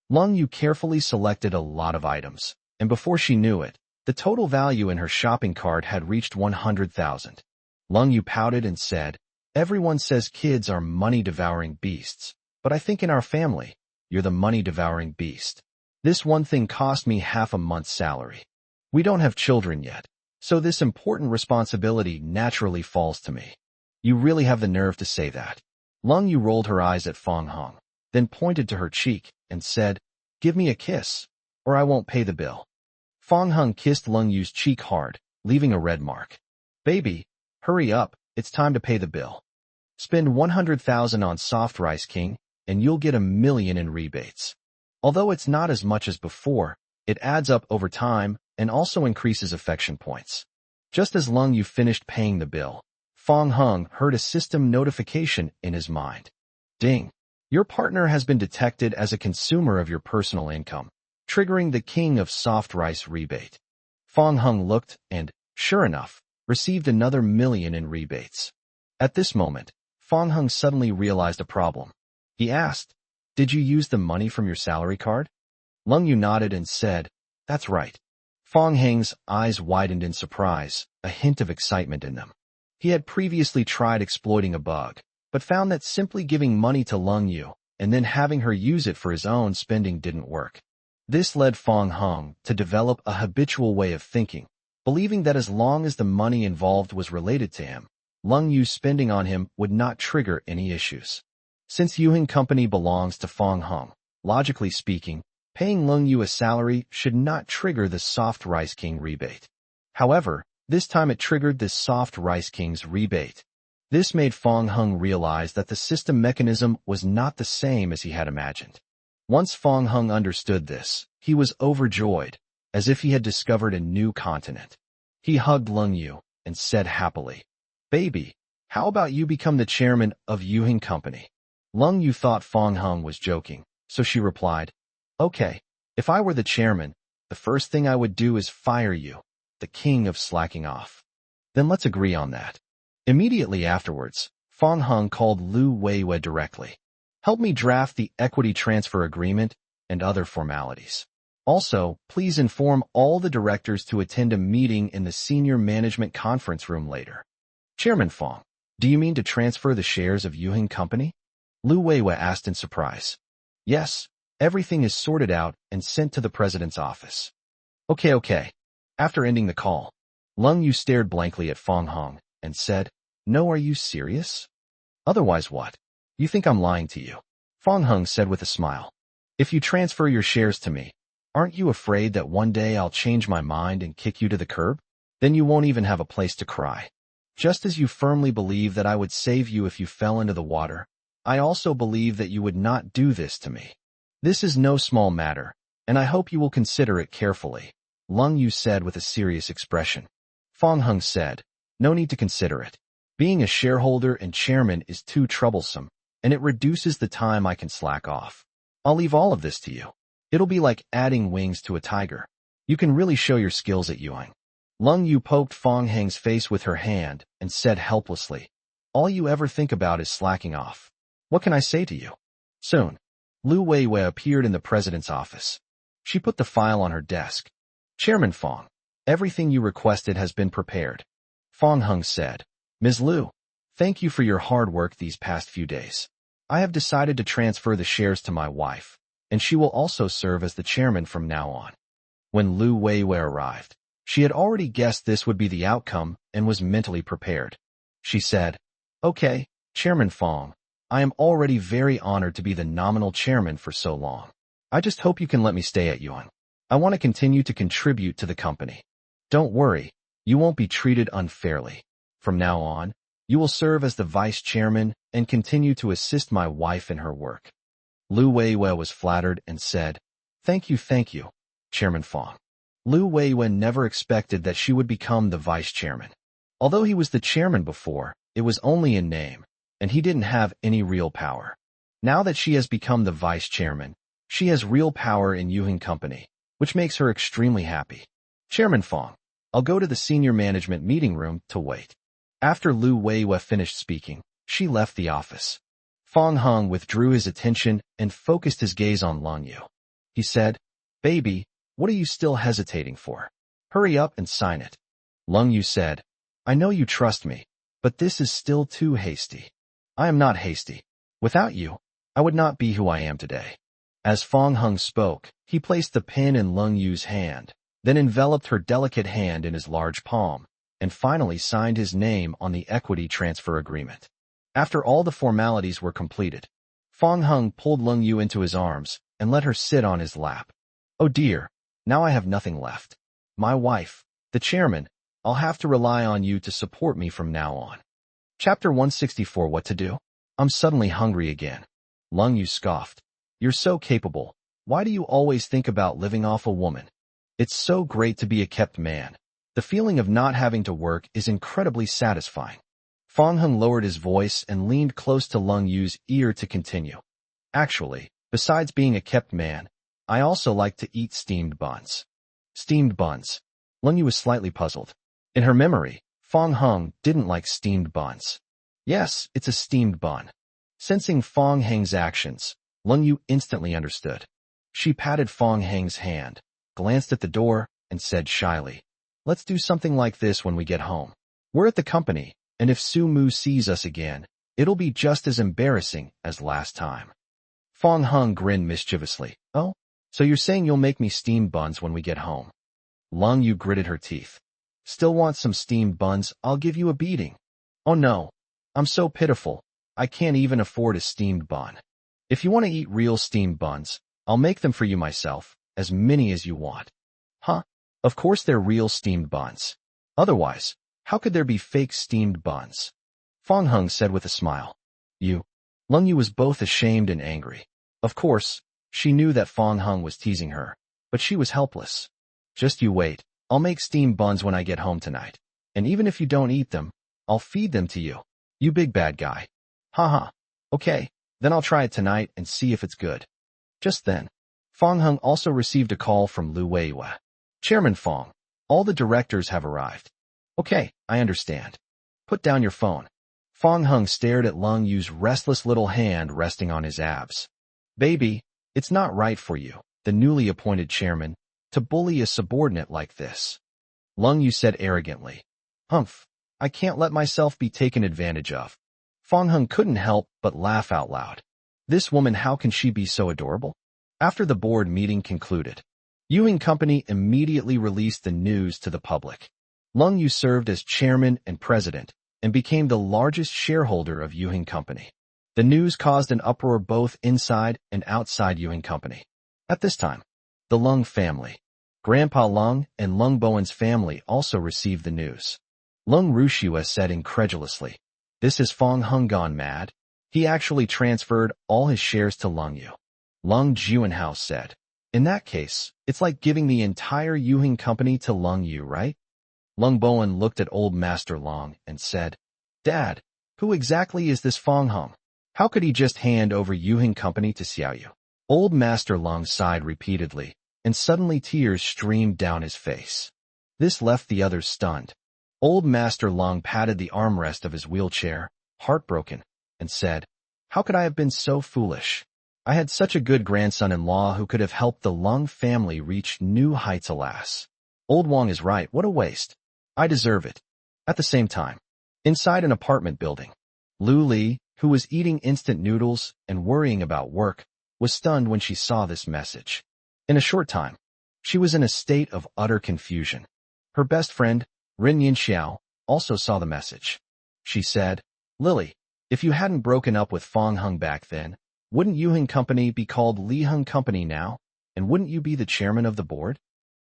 Lung Yu carefully selected a lot of items, and before she knew it, the total value in her shopping cart had reached 100,000. Lung Yu pouted and said, "Everyone says kids are money-devouring beasts, but I think in our family, you're the money-devouring beast. This one thing cost me half a month's salary. We don't have children yet, so this important responsibility naturally falls to me." "You really have the nerve to say that." Lung Yu rolled her eyes at Fong Heng, then pointed to her cheek and said, "Give me a kiss, or I won't pay the bill." Fong Heng kissed Lung Yu's cheek hard, leaving a red mark. "Baby, hurry up, it's time to pay the bill. Spend 100,000 on Soft Rice King, and you'll get 1,000,000 in rebates. Although it's not as much as before, it adds up over time and also increases affection points." Just as Lung Yu finished paying the bill, Fong Heng heard a system notification in his mind. "Ding! Your partner has been detected as a consumer of your personal income, triggering the King of Soft Rice rebate." Fong Heng looked and, sure enough, received another 1,000,000 in rebates. At this moment, Fong Heng suddenly realized a problem. He asked, "Did you use the money from your salary card?" Lung Yu nodded and said, "That's right." Fong Heng's eyes widened in surprise, a hint of excitement in them. He had previously tried exploiting a bug, but found that simply giving money to Lung Yu and then having her use it for his own spending didn't work. This led Fong Hung to develop a habitual way of thinking, believing that as long as the money involved was related to him, Lung Yu's spending on him would not trigger any issues. Since Yuheng Company belongs to Fong Hung, logically speaking, paying Lung Yu a salary should not trigger the Soft Rice King rebate. However, this time it triggered the Soft Rice King's rebate. This made Fong Hung realize that the system mechanism was not the same as he had imagined. Once Fong Hung understood this, he was overjoyed, as if he had discovered a new continent. He hugged Lung Yu and said happily, "Baby, how about you become the chairman of Yuheng Company?" Lung Yu thought Fong Hung was joking, so she replied, "Okay, if I were the chairman, the first thing I would do is fire you, the king of slacking off. Then let's agree on that." Immediately afterwards, Fong Hung called Lu Weiwei directly. "Help me draft the equity transfer agreement and other formalities. Also, please inform all the directors to attend a meeting in the senior management conference room later." "Chairman Fong, do you mean to transfer the shares of Yuheng Company?" Lu Weiwei asked in surprise. "Yes, everything is sorted out and sent to the president's office." Okay. After ending the call, Lung Yu stared blankly at Fong Hung and said, "No, are you serious? Otherwise what? You think I'm lying to you?" Fong Hung said with a smile, "If you transfer your shares to me, aren't you afraid that one day I'll change my mind and kick you to the curb? Then you won't even have a place to cry. Just as you firmly believe that I would save you if you fell into the water, I also believe that you would not do this to me. This is no small matter, and I hope you will consider it carefully," Lung Yu said with a serious expression. Fong Hung said, "No need to consider it. Being a shareholder and chairman is too troublesome, and it reduces the time I can slack off. I'll leave all of this to you. It'll be like adding wings to a tiger. You can really show your skills at Yuheng." Lung Yu poked Fong Hung's face with her hand and said helplessly, "All you ever think about is slacking off. What can I say to you?" Soon, Lu Weiwei appeared in the president's office. She put the file on her desk. "Chairman Fong, everything you requested has been prepared." Fong Hung said, "Ms. Lu, thank you for your hard work these past few days. I have decided to transfer the shares to my wife, and she will also serve as the chairman from now on." When Lu Weiwei arrived, she had already guessed this would be the outcome and was mentally prepared. She said, "Okay, Chairman Fong, I am already very honored to be the nominal chairman for so long. I just hope you can let me stay at Yuheng. I want to continue to contribute to the company. Don't worry, you won't be treated unfairly. From now on, you will serve as the vice chairman and continue to assist my wife in her work." Lu Weiwei was flattered and said, Thank you, Chairman Fong." Lu Weiwei never expected that she would become the vice chairman. Although he was the chairman before, it was only in name, and he didn't have any real power. Now that she has become the vice chairman, she has real power in Yuheng Company, which makes her extremely happy. "Chairman Fong, I'll go to the senior management meeting room to wait." After Lu Weiwei finished speaking, she left the office. Fong Hung withdrew his attention and focused his gaze on Lung Yu. He said, "Baby, what are you still hesitating for? Hurry up and sign it." Lung Yu said, "I know you trust me, but this is still too hasty." "I am not hasty. Without you, I would not be who I am today." As Fong Hung spoke, he placed the pen in Lung Yu's hand, then enveloped her delicate hand in his large palm, and finally signed his name on the equity transfer agreement. After all the formalities were completed, Fong Hung pulled Lung Yu into his arms and let her sit on his lap. "Oh dear, now I have nothing left. My wife, the chairman, I'll have to rely on you to support me from now on." Chapter 164. What to do? "I'm suddenly hungry again." Lung Yu scoffed. "You're so capable. Why do you always think about living off a woman? It's so great to be a kept man. The feeling of not having to work is incredibly satisfying." Fong Hung lowered his voice and leaned close to Lung Yu's ear to continue. "Actually, besides being a kept man, I also like to eat steamed buns." Steamed buns. Lung Yu was slightly puzzled. In her memory, Fong Hung didn't like steamed buns. "Yes, it's a steamed bun." Sensing Fong Hung's actions, Lung Yu instantly understood. She patted Fong Hung's hand, glanced at the door, and said shyly, "Let's do something like this when we get home. We're at the company, and if Su Mu sees us again, it'll be just as embarrassing as last time." Fong Hung grinned mischievously. Oh, so you're saying you'll make me steamed buns when we get home? Lung Yu gritted her teeth. Still want some steamed buns? I'll give you a beating. Oh no, I'm so pitiful. I can't even afford a steamed bun. If you want to eat real steamed buns, I'll make them for you myself, as many as you want. Huh? Of course they're real steamed buns. Otherwise, how could there be fake steamed buns? Fong Hung said with a smile. You. Lung Yu was both ashamed and angry. Of course, she knew that Fong Hung was teasing her, but she was helpless. Just you wait, I'll make steamed buns when I get home tonight. And even if you don't eat them, I'll feed them to you. You big bad guy. Haha. Okay, then I'll try it tonight and see if it's good. Just then, Fong Hung also received a call from Lu Weiwei. Chairman Fong, all the directors have arrived. Okay, I understand. Put down your phone. Fong Hung stared at Lung Yu's restless little hand resting on his abs. Baby, it's not right for you, the newly appointed chairman, to bully a subordinate like this. Lung Yu said arrogantly. Humph, I can't let myself be taken advantage of. Fong Hung couldn't help but laugh out loud. This woman, how can she be so adorable? After the board meeting concluded, Yuhing Company immediately released the news to the public. Lung Yu served as chairman and president, and became the largest shareholder of Yuhing Company. The news caused an uproar both inside and outside Yuhing Company. At this time, the Lung family, Grandpa Lung and Lung Bowen's family also received the news. Lung Rushua said incredulously, "This is Fong Hung gone mad? He actually transferred all his shares to Lung Yu." Lung Juanhao said, "In that case, it's like giving the entire Yuhing Company to Lung Yu, right?" Lung Bowen looked at Old Master Long and said, "Dad, who exactly is this Fong Hung? How could he just hand over Yuhing Company to Xiao Yu?" Old Master Long sighed repeatedly, and suddenly tears streamed down his face. This left the others stunned. Old Master Long patted the armrest of his wheelchair, heartbroken, and said, "How could I have been so foolish? I had such a good grandson-in-law who could have helped the Lung family reach new heights, alas. Old Wong is right, what a waste. I deserve it." At the same time, inside an apartment building, Lu Li, who was eating instant noodles and worrying about work, was stunned when she saw this message. In a short time, she was in a state of utter confusion. Her best friend, Rin Yinxiao, also saw the message. She said, "Lily, if you hadn't broken up with Fong Hung back then, wouldn't Yuhing Company be called Li Hung Company now, and wouldn't you be the chairman of the board?"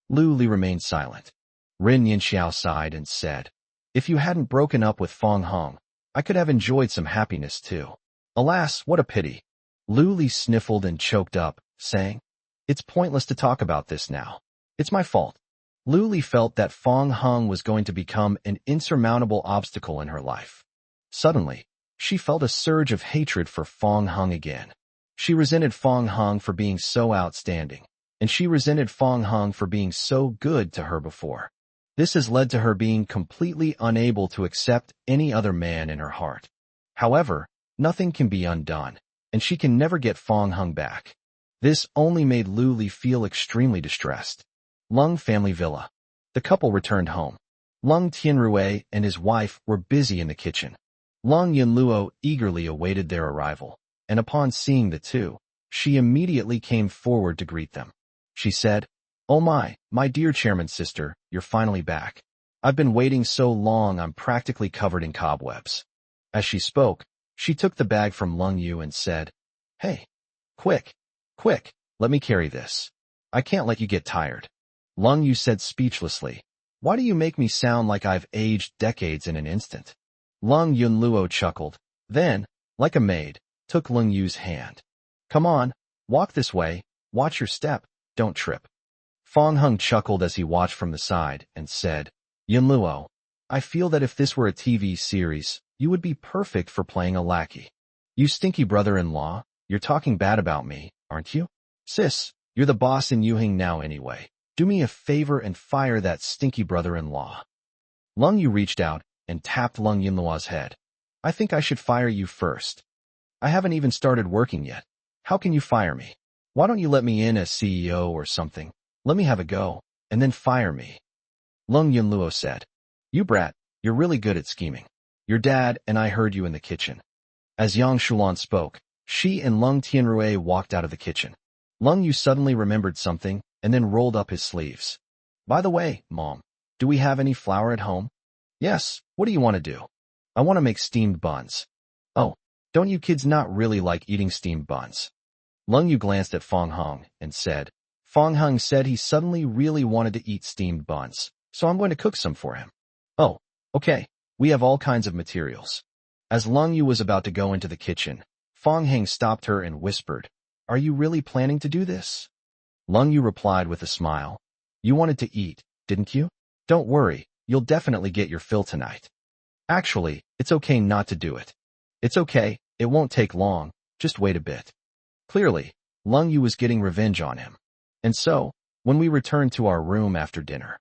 Lu Li remained silent. Rin Yinxiao sighed and said, "If you hadn't broken up with Fong Hung, I could have enjoyed some happiness too. Alas, what a pity." Lu Li sniffled and choked up, saying, "It's pointless to talk about this now. It's my fault." Lu Li felt that Fong Hung was going to become an insurmountable obstacle in her life. Suddenly, she felt a surge of hatred for Fong Hung again. She resented Fong Hung for being so outstanding, and she resented Fong Hung for being so good to her before. This has led to her being completely unable to accept any other man in her heart. However, nothing can be undone, and she can never get Fong Hung back. This only made Lu Li feel extremely distressed. Lung Family Villa. The couple returned home. Lung Tianrui and his wife were busy in the kitchen. Lung Yunluo eagerly awaited their arrival, and upon seeing the two, she immediately came forward to greet them. She said, "Oh my dear chairman's sister, you're finally back. I've been waiting so long I'm practically covered in cobwebs." As she spoke, she took the bag from Lung Yu and said, "Hey, quick, let me carry this. I can't let you get tired." Lung Yu said speechlessly, "Why do you make me sound like I've aged decades in an instant?" Lung Yunluo chuckled, then, like a maid, took Lung Yu's hand. "Come on, walk this way, watch your step, don't trip." Fong Hung chuckled as he watched from the side and said, "Yunluo, I feel that if this were a TV series, you would be perfect for playing a lackey. You stinky brother-in-law, you're talking bad about me, aren't you? Sis, you're the boss in Yuhing now anyway. Do me a favor and fire that stinky brother-in-law." Lung Yu reached out and tapped Lung Yunluo's head. "I think I should fire you first. I haven't even started working yet. How can you fire me? Why don't you let me in as CEO or something? Let me have a go, and then fire me." Lung Yunluo said, "You brat, you're really good at scheming. Your dad and I heard you in the kitchen." As Yang Shulan spoke, She and Lung Tianrui walked out of the kitchen. Lung Yu suddenly remembered something and then rolled up his sleeves. By the way, Mom, do we have any flour at home? Yes, what do you want to do? I want to make steamed buns. Oh, don't you kids not really like eating steamed buns? Lung Yu glanced at Fong Hung and said, Fong Hung said he suddenly really wanted to eat steamed buns, so I'm going to cook some for him. Oh, okay, we have all kinds of materials. As Lung Yu was about to go into the kitchen, Fong Hung stopped her and whispered, Are you really planning to do this? Lung Yu replied with a smile, You wanted to eat, didn't you? Don't worry, you'll definitely get your fill tonight. Actually, it's okay not to do it. It's okay, it won't take long, just wait a bit. Clearly, Lung Yu was getting revenge on him. And so, when we returned to our room after dinner,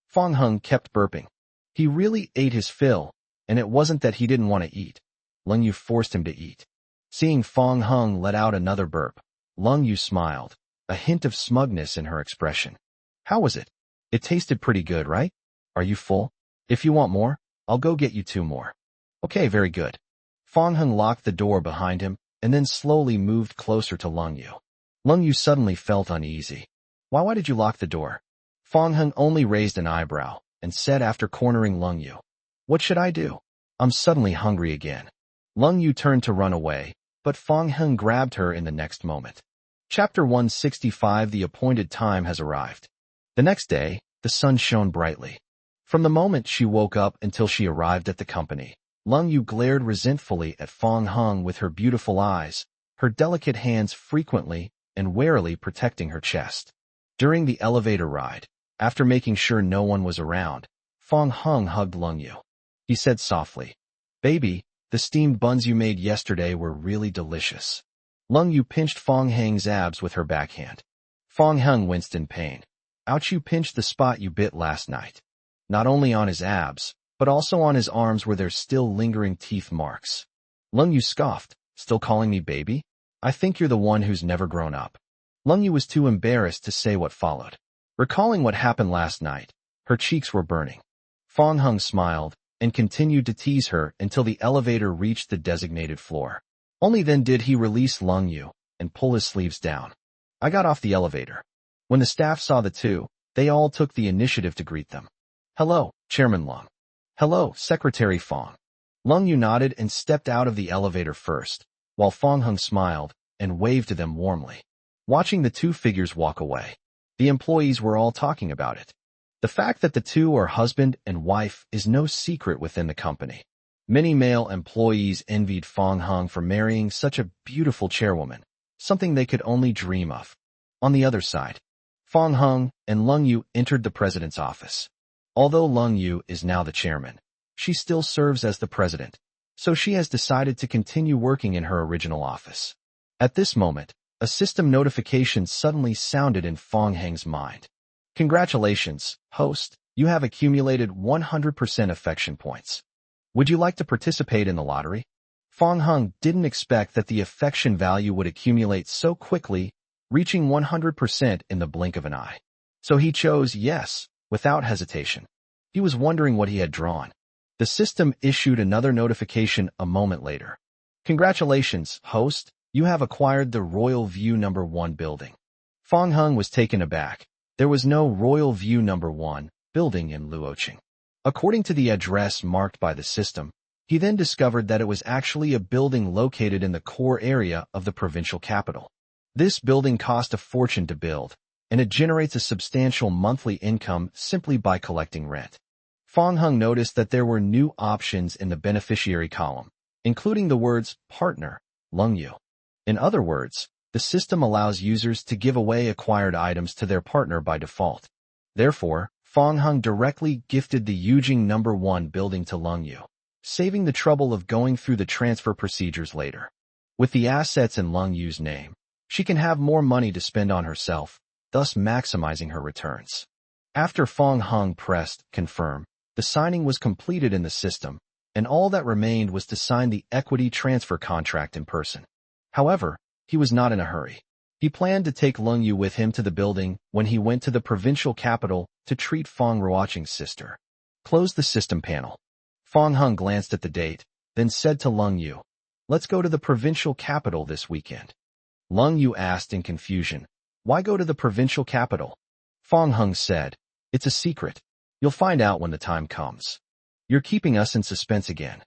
Fong Hung kept burping. He really ate his fill, and it wasn't that he didn't want to eat. Lung Yu forced him to eat. Seeing Fong Hung let out another burp, Lung Yu smiled, a hint of smugness in her expression. How was it? It tasted pretty good, right? Are you full? If you want more, I'll go get you 2 more. Okay, very good. Fong Hung locked the door behind him and then slowly moved closer to Lung Yu. Lung Yu suddenly felt uneasy. Why did you lock the door? Fong Hung only raised an eyebrow and said after cornering Lung Yu, What should I do? I'm suddenly hungry again. Lung Yu turned to run away, but Fong Hung grabbed her in the next moment. Chapter 165 The appointed time has arrived. The next day, the sun shone brightly. From the moment she woke up until she arrived at the company, Lung Yu glared resentfully at Fong Hung with her beautiful eyes, her delicate hands frequently and warily protecting her chest. During the elevator ride, after making sure no one was around, Fong Hung hugged Lung Yu. He said softly, Baby, the steamed buns you made yesterday were really delicious. Lung Yu pinched Fong Hung's abs with her backhand. Fong Hung winced in pain. Ouch, you pinched the spot you bit last night. Not only on his abs, but also on his arms where there's still lingering teeth marks. Lung Yu scoffed, Still calling me baby? I think you're the one who's never grown up. Lung Yu was too embarrassed to say what followed. Recalling what happened last night, her cheeks were burning. Fong Hung smiled and continued to tease her until the elevator reached the designated floor. Only then did he release Lung Yu and pull his sleeves down. I got off the elevator. When the staff saw the two, they all took the initiative to greet them. Hello, Chairman Lung. Hello, Secretary Fong. Lung Yu nodded and stepped out of the elevator first, while Fong Hung smiled and waved to them warmly. Watching the two figures walk away, the employees were all talking about it. The fact that the two are husband and wife is no secret within the company. Many male employees envied Fong Hung for marrying such a beautiful chairwoman, something they could only dream of. On the other side, Fong Hung and Lung Yu entered the president's office. Although Lung Yu is now the chairman, she still serves as the president, so she has decided to continue working in her original office. At this moment, a system notification suddenly sounded in Fong Hung's mind. Congratulations, host, you have accumulated 100% affection points. Would you like to participate in the lottery? Fong Hung didn't expect that the affection value would accumulate so quickly, reaching 100% in the blink of an eye. So he chose yes, without hesitation. He was wondering what he had drawn. The system issued another notification a moment later. Congratulations, host, you have acquired the Royal View No. 1 building. Fong Hung was taken aback. There was no Royal View No. 1 building in Luoqing. According to the address marked by the system, he then discovered that it was actually a building located in the core area of the provincial capital. This building cost a fortune to build, and it generates a substantial monthly income simply by collecting rent. Fong Hung noticed that there were new options in the beneficiary column, including the words partner, Lung Yu. In other words, the system allows users to give away acquired items to their partner by default. Therefore, Fong Hung directly gifted the Yujing No. 1 building to Lung Yu, saving the trouble of going through the transfer procedures later. With the assets in Lung Yu's name, she can have more money to spend on herself, thus maximizing her returns. After Fong Hung pressed confirm, the signing was completed in the system, and all that remained was to sign the equity transfer contract in person. However, he was not in a hurry. He planned to take Lung Yu with him to the building when he went to the provincial capital to treat Fong Ruoqing's sister. Close the system panel. Fong Hung glanced at the date, then said to Lung Yu, let's go to the provincial capital this weekend. Lung Yu asked in confusion, why go to the provincial capital? Fong Hung said, it's a secret. You'll find out when the time comes. You're keeping us in suspense again.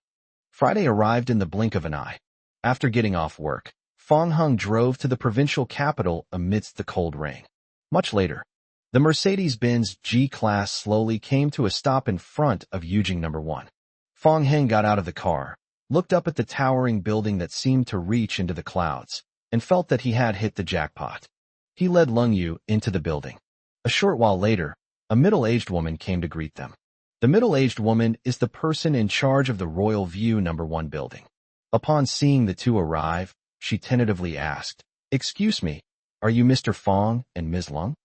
Friday arrived in the blink of an eye. After getting off work, Fong Hung drove to the provincial capital amidst the cold rain. Much later, the Mercedes-Benz G-Class slowly came to a stop in front of Yujing No. 1. Fong Heng got out of the car, looked up at the towering building that seemed to reach into the clouds, and felt that he had hit the jackpot. He led Lung Yu into the building. A short while later, a middle-aged woman came to greet them. The middle-aged woman is the person in charge of the Royal View No. 1 building. Upon seeing the two arrive, she tentatively asked, excuse me, are you Mr. Fong and Ms. Lung?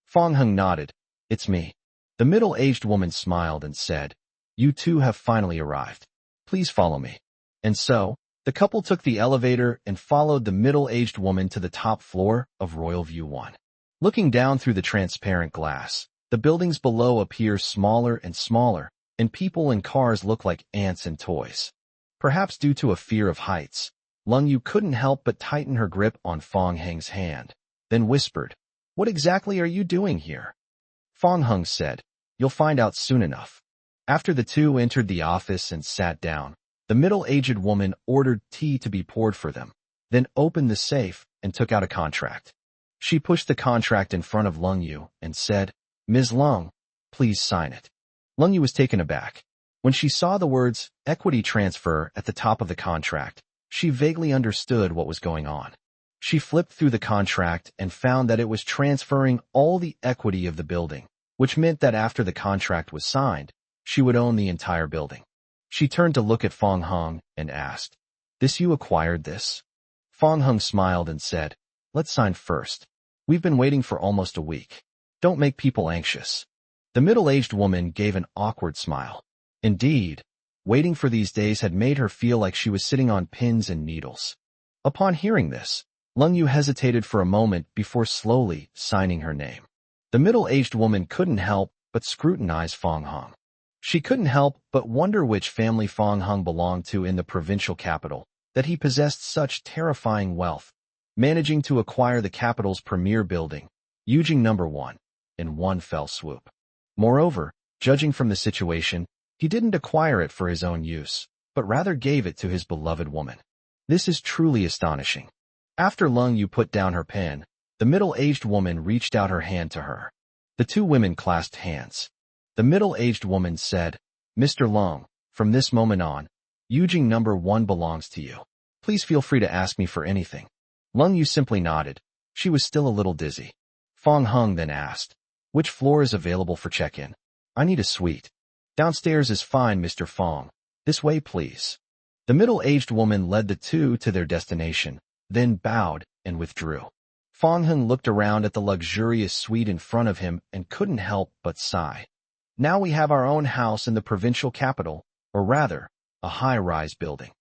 Fong Hung nodded. It's me. The middle-aged woman smiled and said, you two have finally arrived. Please follow me. And so, the couple took the elevator and followed the middle-aged woman to the top floor of Royal View 1. Looking down through the transparent glass, the buildings below appear smaller and smaller, and people and cars look like ants and toys. Perhaps due to a fear of heights, Lung Yu couldn't help but tighten her grip on Fong Heng's hand, then whispered, what exactly are you doing here? Fong Hung said, you'll find out soon enough. After the two entered the office and sat down, the middle-aged woman ordered tea to be poured for them, then opened the safe and took out a contract. She pushed the contract in front of Lung Yu and said, Ms. Lung, please sign it. Lung Yu was taken aback. When she saw the words equity transfer at the top of the contract, she vaguely understood what was going on. She flipped through the contract and found that it was transferring all the equity of the building, which meant that after the contract was signed, she would own the entire building. She turned to look at Fong Hung and asked, you acquired this? Fong Hung smiled and said, let's sign first. We've been waiting for almost a week. Don't make people anxious. The middle-aged woman gave an awkward smile. Indeed, waiting for these days had made her feel like she was sitting on pins and needles. Upon hearing this, Lung Yu hesitated for a moment before slowly signing her name. The middle-aged woman couldn't help but scrutinize Fong Hung. She couldn't help but wonder which family Fong Hung belonged to in the provincial capital, that he possessed such terrifying wealth, managing to acquire the capital's premier building, Yujing No. 1, in one fell swoop. Moreover, judging from the situation, he didn't acquire it for his own use, but rather gave it to his beloved woman. This is truly astonishing. After Lung Yu put down her pen, the middle-aged woman reached out her hand to her. The two women clasped hands. The middle-aged woman said, Mr. Lung, from this moment on, Yujing No. 1 belongs to you. Please feel free to ask me for anything. Lung Yu simply nodded. She was still a little dizzy. Fong Hung then asked, which floor is available for check-in? I need a suite. Downstairs is fine, Mr. Fong. This way, please. The middle-aged woman led the two to their destination, then bowed and withdrew. Fong Hung looked around at the luxurious suite in front of him and couldn't help but sigh. Now we have our own house in the provincial capital, or rather, a high-rise building.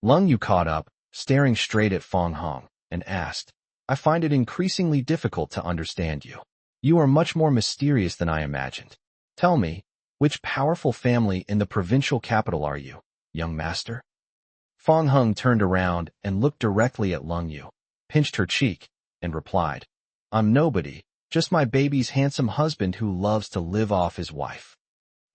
Lung Yu caught up, staring straight at Fong Hung, and asked, I find it increasingly difficult to understand you. You are much more mysterious than I imagined. Tell me, which powerful family in the provincial capital are you, young master? Fong Hung turned around and looked directly at Lung Yu, pinched her cheek, and replied, I'm nobody, just my baby's handsome husband who loves to live off his wife.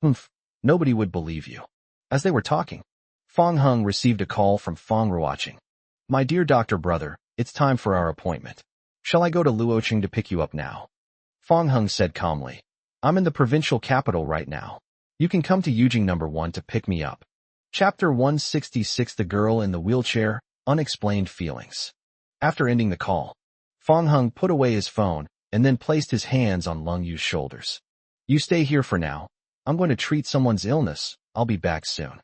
Humph, nobody would believe you. As they were talking, Fong Hung received a call from Fong Ruoqing. My dear doctor brother, it's time for our appointment. Shall I go to Luoqing to pick you up now? Fong Hung said calmly, I'm in the provincial capital right now. You can come to Yujing No. 1 to pick me up. Chapter 166 The Girl in the Wheelchair, Unexplained Feelings. After ending the call, Fong Hung put away his phone and then placed his hands on Lung Yu's shoulders. You stay here for now. I'm going to treat someone's illness. I'll be back soon.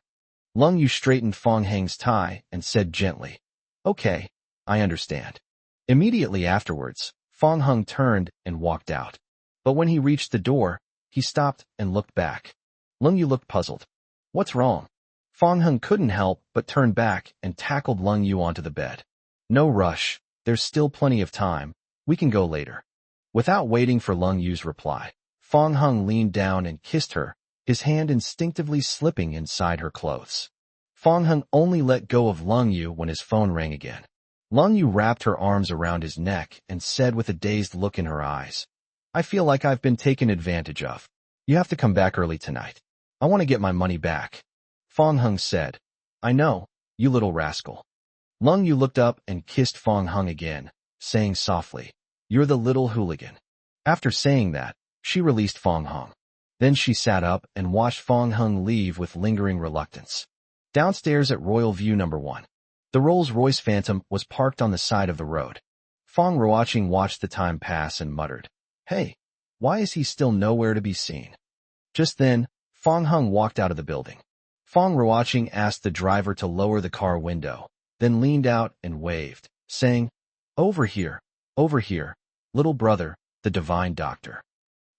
Lung Yu straightened Fong Heng's tie and said gently, Okay, I understand. Immediately afterwards, Fong Hung turned and walked out. But when he reached the door, he stopped and looked back. Lung Yu looked puzzled. What's wrong? Fong Hung couldn't help but turn back and tackled Lung Yu onto the bed. No rush. There's still plenty of time. We can go later. Without waiting for Lung Yu's reply, Fong Hung leaned down and kissed her, his hand instinctively slipping inside her clothes. Fong Hung only let go of Lung Yu when his phone rang again. Lung Yu wrapped her arms around his neck and said with a dazed look in her eyes, "I feel like I've been taken advantage of. You have to come back early tonight. I want to get my money back." Fong Hung said, "I know, you little rascal." Lung Yu looked up and kissed Fong Hung again, saying softly, "You're the little hooligan." After saying that, she released Fong Hung. Then she sat up and watched Fong Hung leave with lingering reluctance. Downstairs at Royal View No. 1. The Rolls-Royce Phantom was parked on the side of the road. Fong Ruoqing watched the time pass and muttered, "Hey, why is he still nowhere to be seen?" Just then, Fong Hung walked out of the building. Fong Ruoqing asked the driver to lower the car window, then leaned out and waved, saying, over here, little brother, the divine doctor."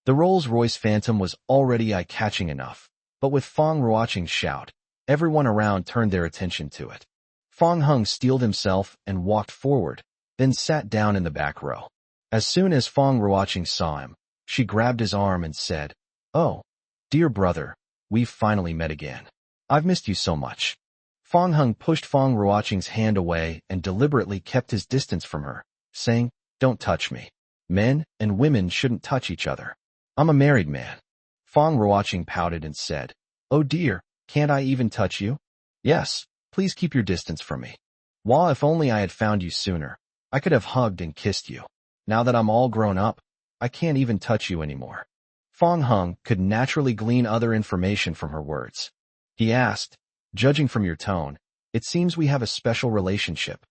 The Rolls-Royce Phantom was already eye-catching enough, but with Fong Ruoqing's shout, everyone around turned their attention to it. Fong Hung steeled himself and walked forward, then sat down in the back row. As soon as Fong Ruoqing saw him, she grabbed his arm and said, "Oh, dear brother, we've finally met again. I've missed you so much." Fong Hung pushed Fong Ruoqing's hand away and deliberately kept his distance from her, saying, "Don't touch me. Men and women shouldn't touch each other. I'm a married man." Fong Ruoqing pouted and said, "Oh dear, can't I even touch you?" "Yes, please keep your distance from me. Wah, if only I had found you sooner, I could have hugged and kissed you. Now that I'm all grown up, I can't even touch you anymore." Fong Hung could naturally glean other information from her words. He asked, "Judging from your tone, it seems we have a special relationship."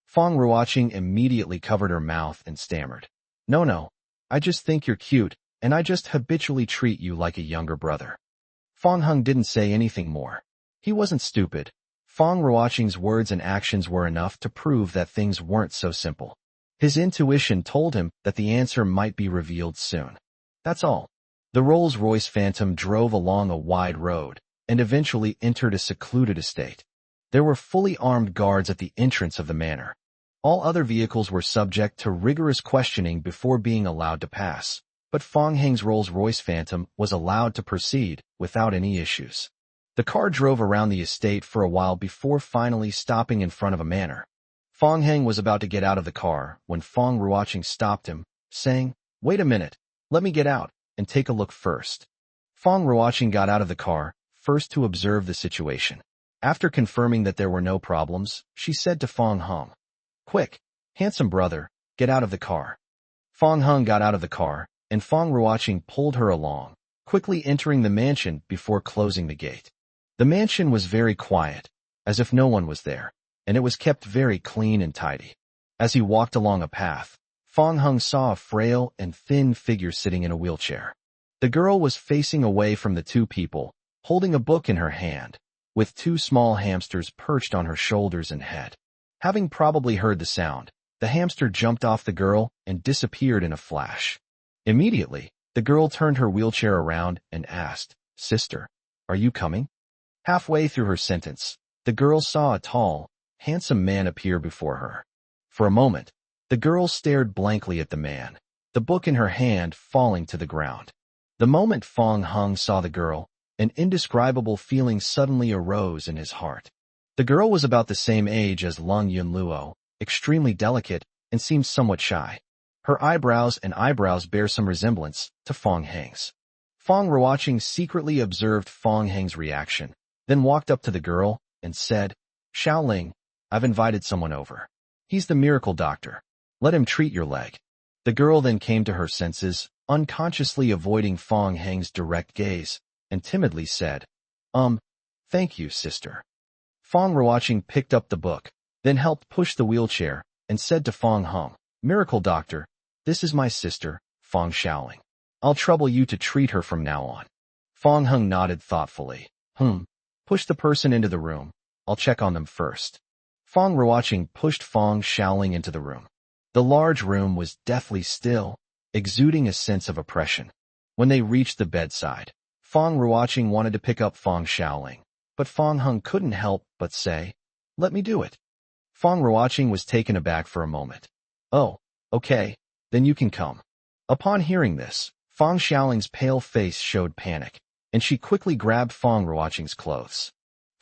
Fong Ruoqing immediately covered her mouth and stammered, No, I just think you're cute, and I just habitually treat you like a younger brother." Fong Hung didn't say anything more. He wasn't stupid. Fong Ruoqing's words and actions were enough to prove that things weren't so simple. His intuition told him that the answer might be revealed soon. That's all. The Rolls-Royce Phantom drove along a wide road and eventually entered a secluded estate. There were fully armed guards at the entrance of the manor. All other vehicles were subject to rigorous questioning before being allowed to pass, but Fong Hung's Rolls-Royce Phantom was allowed to proceed without any issues. The car drove around the estate for a while before finally stopping in front of a manor. Fong Hung was about to get out of the car when Fong Ruoqing stopped him, saying, "Wait a minute, let me get out and take a look first." Fong Ruoqing got out of the car, first to observe the situation. After confirming that there were no problems, she said to Fong Hung, "Quick, handsome brother, get out of the car." Fong Hung got out of the car, and Fong Ruoqing pulled her along, quickly entering the mansion before closing the gate. The mansion was very quiet, as if no one was there, and it was kept very clean and tidy. As he walked along a path, Fong Hung saw a frail and thin figure sitting in a wheelchair. The girl was facing away from the two people, holding a book in her hand, with two small hamsters perched on her shoulders and head. Having probably heard the sound, the hamster jumped off the girl and disappeared in a flash. Immediately, the girl turned her wheelchair around and asked, "Sister, are you coming?" Halfway through her sentence, the girl saw a tall, handsome man appear before her. For a moment, the girl stared blankly at the man, the book in her hand falling to the ground. The moment Fong Hung saw the girl, an indescribable feeling suddenly arose in his heart. The girl was about the same age as Lung Yunluo, extremely delicate, and seemed somewhat shy. Her eyebrows bear some resemblance to Fong Hung's. Fong Ruoqing secretly observed Fong Hung's reaction, then walked up to the girl and said, "Xiaoling, I've invited someone over. He's the miracle doctor. Let him treat your leg." The girl then came to her senses, unconsciously avoiding Fong Hung's direct gaze, and timidly said, Thank you, sister." Fong Ruoqing picked up the book, then helped push the wheelchair, and said to Fong Hung, "Miracle doctor, this is my sister, Fong Xiaoling. I'll trouble you to treat her from now on." Fong Hung nodded thoughtfully. Push the person into the room. I'll check on them first." Fong Ruoqing pushed Fong Xiaoling into the room. The large room was deathly still, exuding a sense of oppression. When they reached the bedside, Fong Ruoqing wanted to pick up Fong Xiaoling, but Fong Hung couldn't help but say, "Let me do it." Fong Ruoqing was taken aback for a moment. "Oh, okay, then you can come." Upon hearing this, Fong Xiaoling's pale face showed panic, and she quickly grabbed Fong Ruoqing's clothes.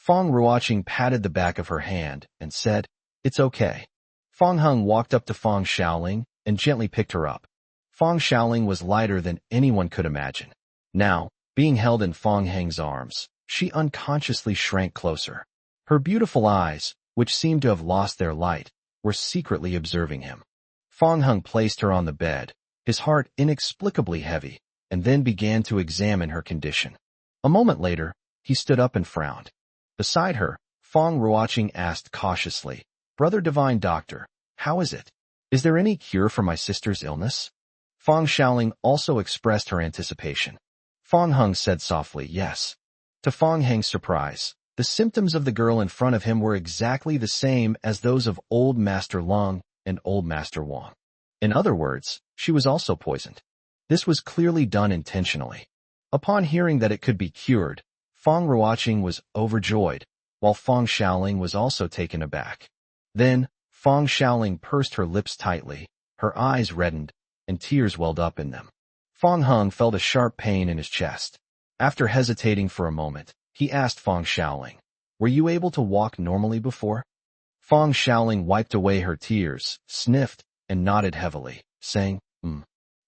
Fong Ruoqing patted the back of her hand and said, "It's okay." Fong Heng walked up to Fong Xiaoling and gently picked her up. Fong Xiaoling was lighter than anyone could imagine. Now, being held in Fong Heng's arms, she unconsciously shrank closer. Her beautiful eyes, which seemed to have lost their light, were secretly observing him. Fong Heng placed her on the bed, his heart inexplicably heavy, and then began to examine her condition. A moment later, he stood up and frowned. Beside her, Fong Ruoqing asked cautiously, "Brother Divine Doctor, how is it? Is there any cure for my sister's illness?" Fong Xiaoling also expressed her anticipation. Fong Heng said softly, "Yes." To Fong Heng's surprise, the symptoms of the girl in front of him were exactly the same as those of Old Master Lung and Old Master Wang. In other words, she was also poisoned. This was clearly done intentionally. Upon hearing that it could be cured, Fong Ruoqing was overjoyed, while Fong Xiaoling was also taken aback. Then, Fong Xiaoling pursed her lips tightly, her eyes reddened, and tears welled up in them. Fong Heng felt a sharp pain in his chest. After hesitating for a moment, he asked Fong Xiaoling, "Were you able to walk normally before?" Fong Xiaoling wiped away her tears, sniffed, and nodded heavily, saying,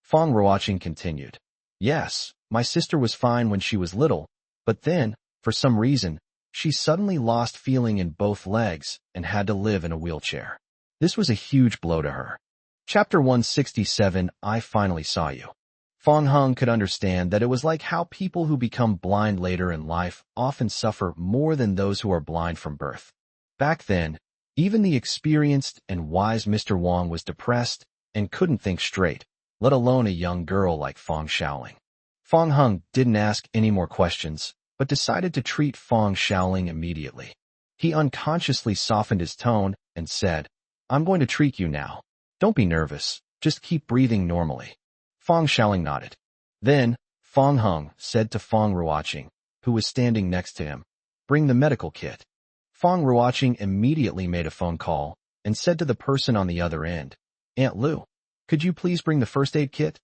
Fong Ruoqing continued, "Yes, my sister was fine when she was little, but then, for some reason, she suddenly lost feeling in both legs and had to live in a wheelchair. This was a huge blow to her." Chapter 167, I Finally Saw You. Fong Heng could understand that it was like how people who become blind later in life often suffer more than those who are blind from birth. Back then, even the experienced and wise Mr. Wang was depressed and couldn't think straight, let alone a young girl like Fong Xiaoling. Fong Heng didn't ask any more questions, but decided to treat Fong Xiaoling immediately. He unconsciously softened his tone and said, "I'm going to treat you now. Don't be nervous, just keep breathing normally." Fong Xiaoling nodded. Then, Fong Heng said to Fong Ruoqing, who was standing next to him, "Bring the medical kit." Fong Ruoqing immediately made a phone call and said to the person on the other end, "Aunt Lu, could you please bring the first aid kit?"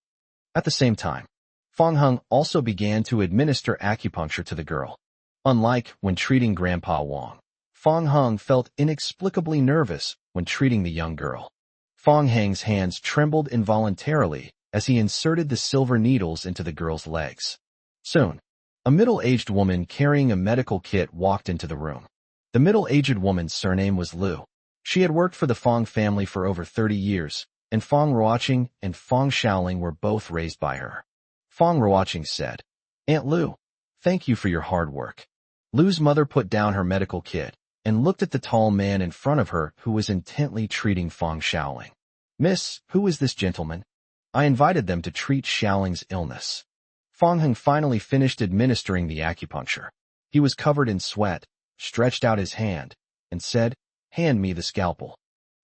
At the same time, Fong Heng also began to administer acupuncture to the girl. Unlike when treating Grandpa Wang, Fong Heng felt inexplicably nervous when treating the young girl. Fong Heng's hands trembled involuntarily as he inserted the silver needles into the girl's legs. Soon, a middle-aged woman carrying a medical kit walked into the room. The middle-aged woman's surname was Lu. She had worked for the Fong family for over 30 years, and Fong Ruoqing and Fong Xiaoling were both raised by her. Fong Ruoqing said, "Aunt Lu, thank you for your hard work." Lu's mother put down her medical kit and looked at the tall man in front of her who was intently treating Fong Xiaoling. "Miss, who is this gentleman? I invited them to treat Xiaoling's illness." Fong Heng finally finished administering the acupuncture. He was covered in sweat, stretched out his hand, and said, "Hand me the scalpel."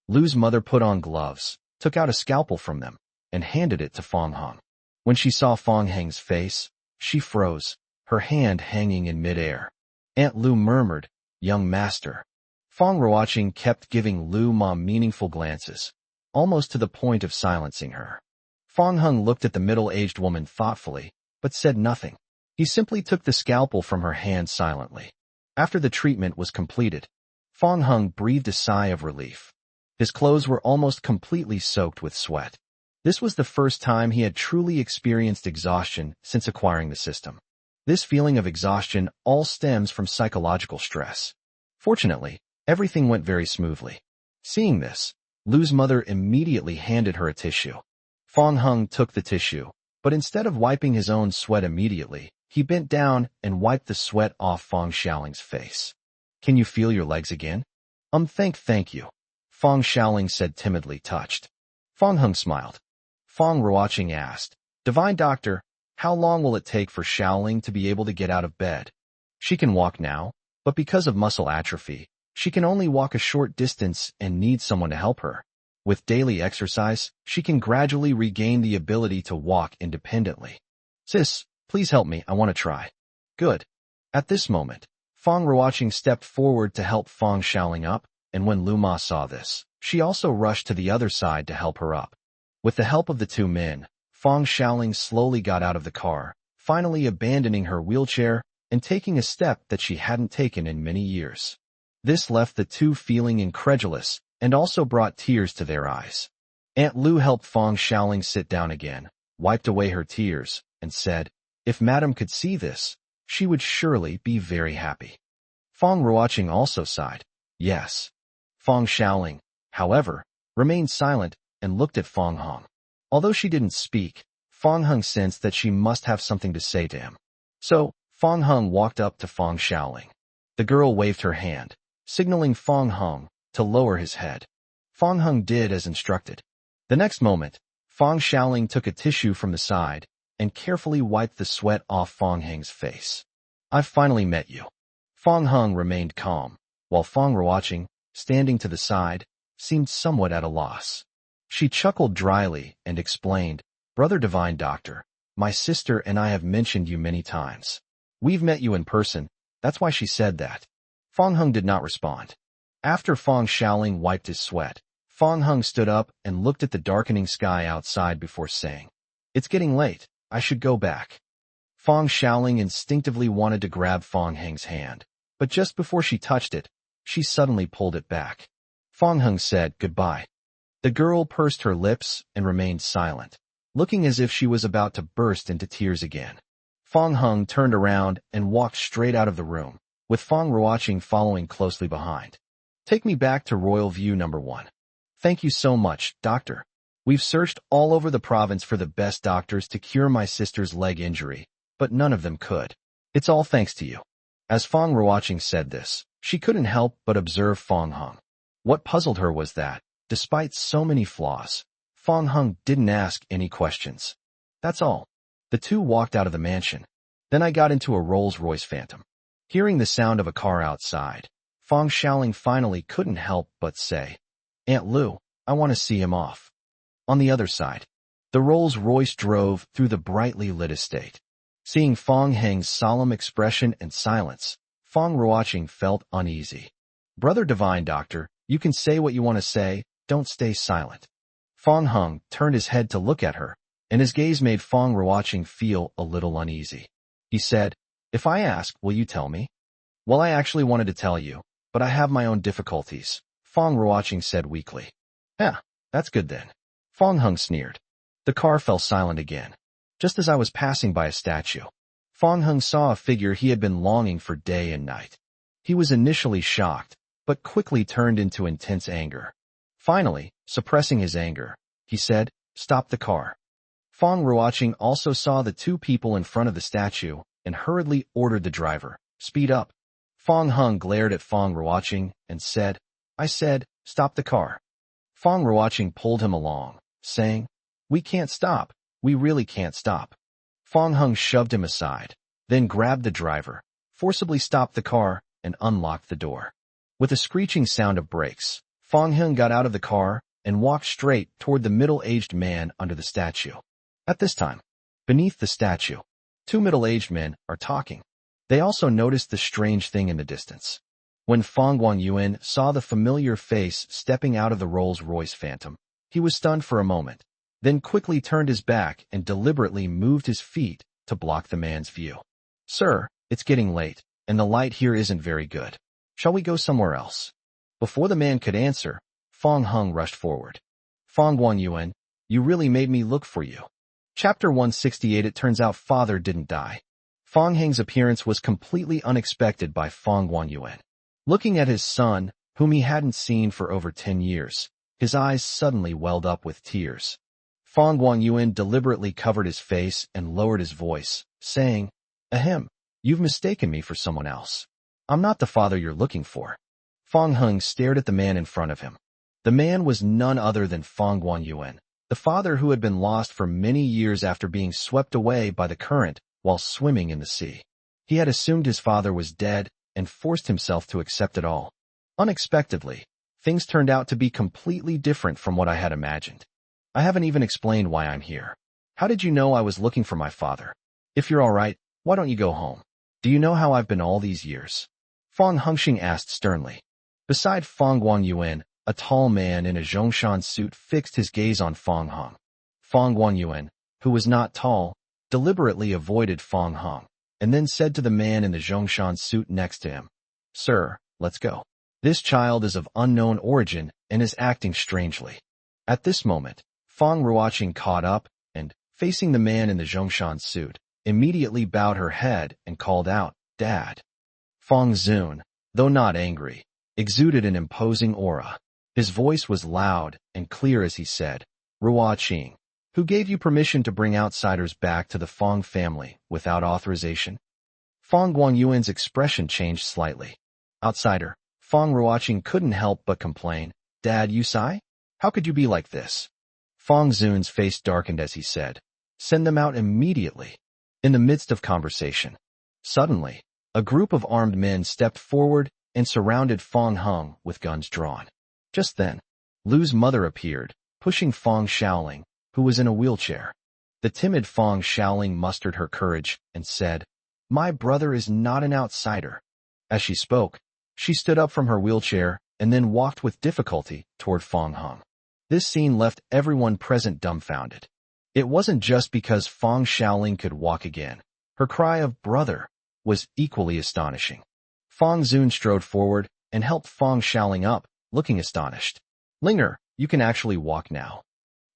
Lu's mother put on gloves, took out a scalpel from them, and handed it to Fong Heng. When she saw Fong Heng's face, she froze, her hand hanging in midair. Aunt Lu murmured, "Young master." Fong Ruoqing kept giving Lu Ma meaningful glances, almost to the point of silencing her. Fong Heng looked at the middle-aged woman thoughtfully, but said nothing. He simply took the scalpel from her hand silently. After the treatment was completed, Fong Heng breathed a sigh of relief. His clothes were almost completely soaked with sweat. This was the first time he had truly experienced exhaustion since acquiring the system. This feeling of exhaustion all stems from psychological stress. Fortunately, everything went very smoothly. Seeing this, Lu's mother immediately handed her a tissue. Fong Heng took the tissue, but instead of wiping his own sweat immediately, he bent down and wiped the sweat off Fong Xiaoling's face. "Can you feel your legs again?" Thank you," Fong Xiaoling said timidly, touched. Fong Heng smiled. Fong Ruoqing asked, "Divine Doctor, how long will it take for Xiaoling to be able to get out of bed?" "She can walk now, but because of muscle atrophy, she can only walk a short distance and needs someone to help her. With daily exercise, she can gradually regain the ability to walk independently." "Sis, please help me, I want to try." "Good." At this moment, Fong Ruoqing stepped forward to help Fong Xiaoling up, and when Lu Ma saw this, she also rushed to the other side to help her up. With the help of the two men, Fong Xiaoling slowly got out of the car, finally abandoning her wheelchair and taking a step that she hadn't taken in many years. This left the two feeling incredulous and also brought tears to their eyes. Aunt Lu helped Fong Xiaoling sit down again, wiped away her tears, and said, "If Madam could see this, she would surely be very happy." Fong Ruoqing also sighed. Yes. Fong Xiaoling, however, remained silent and looked at Fong Hong. Although she didn't speak, Fong Hong sensed that she must have something to say to him. So, Fong Hong walked up to Fong Xiaoling. The girl waved her hand, signaling Fong Hong to lower his head. Fong Hong did as instructed. The next moment, Fong Xiaoling took a tissue from the side and carefully wiped the sweat off Fong Hong's face. "I've finally met you." Fong Hong remained calm, while Fong Ruoqing, standing to the side, seemed somewhat at a loss. She chuckled dryly and explained, "Brother Divine Doctor, my sister and I have mentioned you many times. We've met you in person, that's why she said that." Fong Hong did not respond. After Fong Xiaoling wiped his sweat, Fong Hong stood up and looked at the darkening sky outside before saying, "It's getting late, I should go back." Fong Xiaoling instinctively wanted to grab Fong Hong's hand, but just before she touched it, she suddenly pulled it back. Fong Hong said goodbye. The girl pursed her lips and remained silent, looking as if she was about to burst into tears again. Fong Hong turned around and walked straight out of the room, with Fong Ruoqing following closely behind. "Take me back to Royal View number 1. Thank you so much, doctor. We've searched all over the province for the best doctors to cure my sister's leg injury, but none of them could. It's all thanks to you." As Fong Ruoqing said this, she couldn't help but observe Fong Hong. What puzzled her was that, despite so many flaws, Fong Hong didn't ask any questions. That's all. The two walked out of the mansion. Then I got into a Rolls-Royce Phantom. Hearing the sound of a car outside, Fong Xiaoling finally couldn't help but say, "Aunt Lu, I want to see him off." On the other side, the Rolls-Royce drove through the brightly lit estate. Seeing Fong Hong's solemn expression and silence, Fong Ruoqing felt uneasy. "Brother Divine Doctor, you can say what you want to say, don't stay silent." Fong Hong turned his head to look at her, and his gaze made Fong Ruoqing feel a little uneasy. He said, "If I ask, will you tell me?" "Well, I actually wanted to tell you, but I have my own difficulties," Fong Ruoqing said weakly. "Yeah, that's good then." Fong Hong sneered. The car fell silent again. Just as I was passing by a statue, Fong Hong saw a figure he had been longing for day and night. He was initially shocked, but quickly turned into intense anger. Finally, suppressing his anger, he said, "Stop the car." Fong Ruoqing also saw the two people in front of the statue and hurriedly ordered the driver, "Speed up." Fong Hong glared at Fong Ruoqing and said, "I said, stop the car." Fong Ruoqing pulled him along, saying, "We can't stop. We really can't stop." Fong Hong shoved him aside, then grabbed the driver, forcibly stopped the car, and unlocked the door. With a screeching sound of brakes, Fong Hong got out of the car and walked straight toward the middle-aged man under the statue. At this time, beneath the statue, two middle-aged men are talking. They also noticed the strange thing in the distance. When Fong Guangyuan saw the familiar face stepping out of the Rolls-Royce Phantom, he was stunned for a moment, then quickly turned his back and deliberately moved his feet to block the man's view. "Sir, it's getting late, and the light here isn't very good. Shall we go somewhere else?" Before the man could answer, Fong Hong rushed forward. "Fong Guangyuan, you really made me look for you." Chapter 168. It turns out father didn't die. Fong Hong's appearance was completely unexpected by Fong Guangyuan. Looking at his son, whom he hadn't seen for over 10 years, his eyes suddenly welled up with tears. Fong Guangyuan deliberately covered his face and lowered his voice, saying, "Ahem, you've mistaken me for someone else. I'm not the father you're looking for." Fong Hong stared at the man in front of him. The man was none other than Fong Guangyuan, the father who had been lost for many years after being swept away by the current while swimming in the sea. He had assumed his father was dead and forced himself to accept it all. Unexpectedly, things turned out to be completely different from what I had imagined. "I haven't even explained why I'm here. How did you know I was looking for my father? If you're all right, why don't you go home? Do you know how I've been all these years?" Fong Hongxing asked sternly. Beside Fong Guangyuan, a tall man in a Zhongshan suit fixed his gaze on Fong Hong. Fong Guangyuan, who was not tall, deliberately avoided Fong Hong. and then said to the man in the Zhongshan suit next to him, "Sir, let's go. This child is of unknown origin and is acting strangely." At this moment, Fang Ruoqing caught up and, facing the man in the Zhongshan suit, immediately bowed her head and called out, "Dad." Fang Zun, though not angry, exuded an imposing aura. His voice was loud and clear as he said, "Ruoqing, who gave you permission to bring outsiders back to the Fang family without authorization?" Fang Guangyuan's expression changed slightly. "Outsider." Fang Ruoqing couldn't help but complain, "Dad, you sigh? How could you be like this?" Fang Zun's face darkened as he said, "Send them out immediately." In the midst of conversation, suddenly, a group of armed men stepped forward and surrounded Fang Heng with guns drawn. Just then, Lu's mother appeared, pushing Fang Shaoling, who was in a wheelchair. The timid Fang Shaoling mustered her courage and said, "My brother is not an outsider." As she spoke, she stood up from her wheelchair and then walked with difficulty toward Fang Heng. This scene left everyone present dumbfounded. It wasn't just because Fang Shaoling could walk again. Her cry of "brother" was equally astonishing. Fang Zun strode forward and helped Fang Shaoling up, looking astonished. "Linger, you can actually walk now."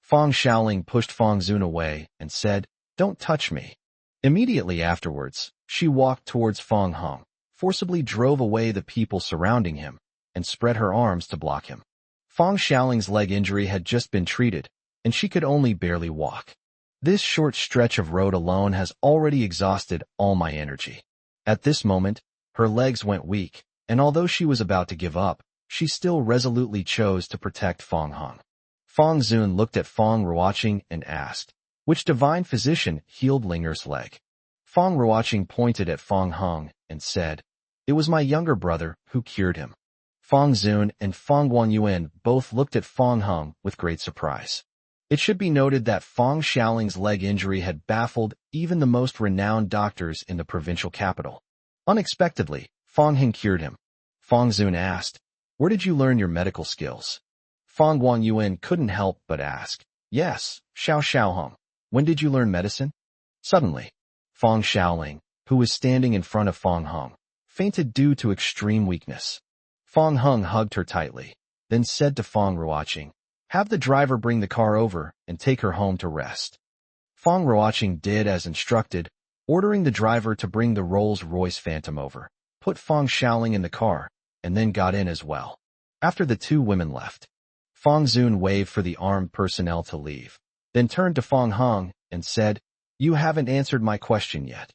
Fang Shaoling pushed Fang Zun away and said, "Don't touch me." Immediately afterwards, she walked towards Fang Heng, forcibly drove away the people surrounding him, and spread her arms to block him. Fang Shaoling's leg injury had just been treated, and she could only barely walk. This short stretch of road alone has already exhausted all my energy. At this moment, her legs went weak, and although she was about to give up, she still resolutely chose to protect Fang Heng. Fang Zun looked at Fang Ruoqing and asked, "Which divine physician healed Linger's leg?" Fang Ruoqing pointed at Fang Heng and said, "It was my younger brother who cured him." Fang Zun and Fang Guanyuan both looked at Fang Heng with great surprise. It should be noted that Fang Shaoling's leg injury had baffled even the most renowned doctors in the provincial capital. Unexpectedly, Fang Heng cured him. Fang Zun asked, "Where did you learn your medical skills?" Fang Guanyuan couldn't help but ask, "Yes, Xiao Heng. When did you learn medicine?" Suddenly, Fang Shaoling, who was standing in front of Fang Heng, fainted due to extreme weakness. Fang Heng hugged her tightly, then said to Fang Ruoqing, "Have the driver bring the car over and take her home to rest." Fang Ruoqing did as instructed, ordering the driver to bring the Rolls-Royce Phantom over, put Fang Shaoling in the car, and then got in as well. After the two women left, Fang Zun waved for the armed personnel to leave, then turned to Fang Heng and said, "You haven't answered my question yet."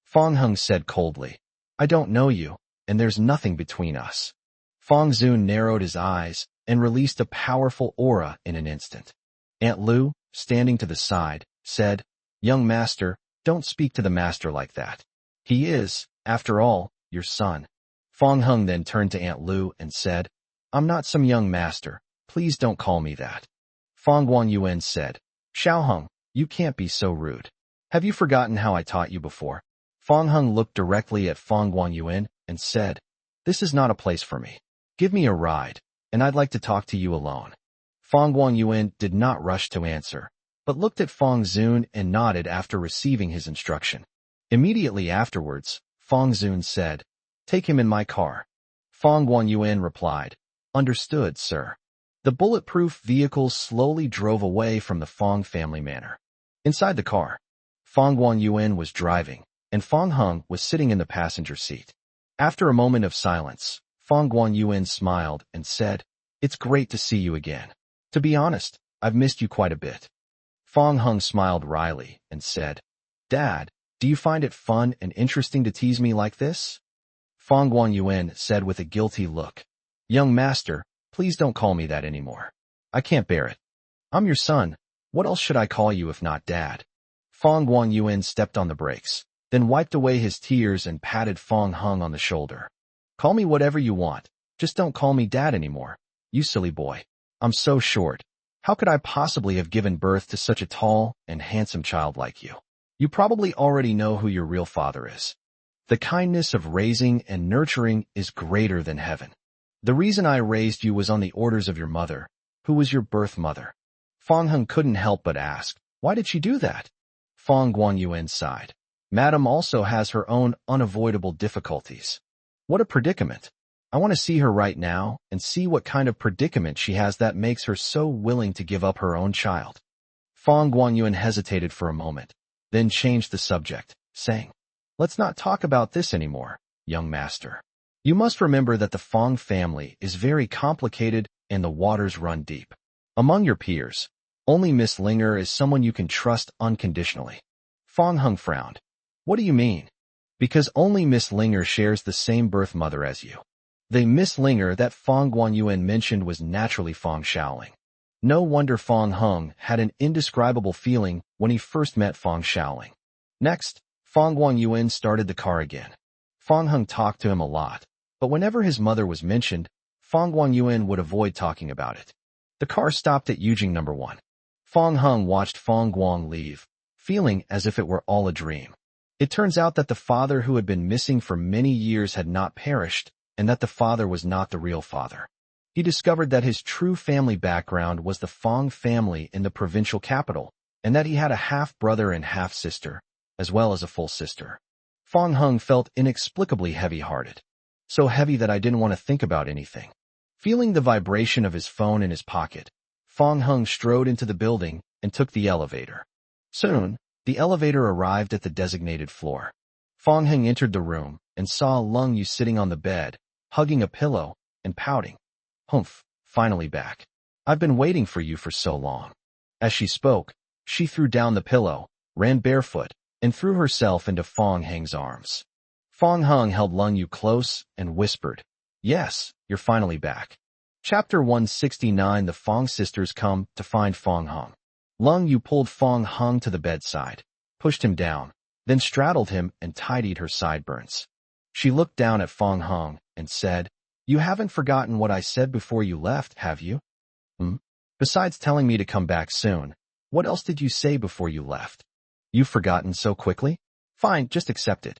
Fang Heng said coldly, "I don't know you, and there's nothing between us." Fang Zun narrowed his eyes and released a powerful aura in an instant. Aunt Lu, standing to the side, said, "Young master, don't speak to the master like that. He is, after all, your son." Fang Heng then turned to Aunt Lu and said, "I'm not some young master. Please don't call me that." Fang Guanyuan said, "Xiao Heng, you can't be so rude. Have you forgotten how I taught you before?" Fang Heng looked directly at Fang Guanyuan and said, "This is not a place for me. Give me a ride, and I'd like to talk to you alone." Fang Guanyuan did not rush to answer, but looked at Fang Zun and nodded after receiving his instruction. Immediately afterwards, Fang Zun said, "Take him in my car." Fang Guanyuan replied, "Understood, sir." The bulletproof vehicle slowly drove away from the Fang family manor. Inside the car, Fang Guanyuan was driving, and Fang Heng was sitting in the passenger seat. After a moment of silence, Fang Guanyuan smiled and said, "It's great to see you again. To be honest, I've missed you quite a bit." Fang Heng smiled wryly and said, "Dad, do you find it fun and interesting to tease me like this?" Fang Guanyuan said with a guilty look, "Young master, please don't call me that anymore. I can't bear it. I'm your son. What else should I call you if not Dad?" Fang Guanyuan stepped on the brakes, then wiped away his tears and patted Fang Heng on the shoulder. "Call me whatever you want. Just don't call me Dad anymore. You silly boy. I'm so short. How could I possibly have given birth to such a tall and handsome child like you? You probably already know who your real father is. The kindness of raising and nurturing is greater than heaven. The reason I raised you was on the orders of your mother, who was your birth mother." Fang Heng couldn't help but ask, "Why did she do that?" Fang Guanyuan sighed. Madam also has her own unavoidable difficulties. What a predicament. I want to see her right now and see what kind of predicament she has that makes her so willing to give up her own child. Fang Guangyuan hesitated for a moment, then changed the subject, saying, "Let's not talk about this anymore, young master. You must remember that the Fang family is very complicated and the waters run deep. Among your peers, only Miss Linger is someone you can trust unconditionally." Fang Heng frowned. "What do you mean?" "Because only Miss Linger shares the same birth mother as you." The Miss Linger that Fang Guangyuan mentioned was naturally Fang Shaoling. No wonder Fang Heng had an indescribable feeling when he first met Fang Shaoling. Next, Fang Guangyuan started the car again. Fang Heng talked to him a lot, but whenever his mother was mentioned, Fang Guangyuan would avoid talking about it. The car stopped at Yujing number 1. Fang Heng watched Fang Guang leave, feeling as if it were all a dream. It turns out that the father who had been missing for many years had not perished, and that the father was not the real father. He discovered that his true family background was the Fang family in the provincial capital, and that he had a half-brother and half-sister, as well as a full sister. Fang Heng felt inexplicably heavy-hearted. So heavy that I didn't want to think about anything. Feeling the vibration of his phone in his pocket, Fang Heng strode into the building and took the elevator. Soon, the elevator arrived at the designated floor. Fang Heng entered the room and saw Lung Yu sitting on the bed, hugging a pillow and pouting. "Humph, finally back. I've been waiting for you for so long." As she spoke, she threw down the pillow, ran barefoot, and threw herself into Fang Heng's arms. Fang Heng held Lung Yu close and whispered, "Yes, you're finally back." Chapter 169. The Fang sisters come to find Fang Heng. Lung Yu pulled Fang Heng to the bedside, pushed him down, then straddled him and tidied her sideburns. She looked down at Fang Heng and said, "You haven't forgotten what I said before you left, have you?" Besides telling me to come back soon, what else did you say before you left?" "You've forgotten so quickly? Fine, just accept it."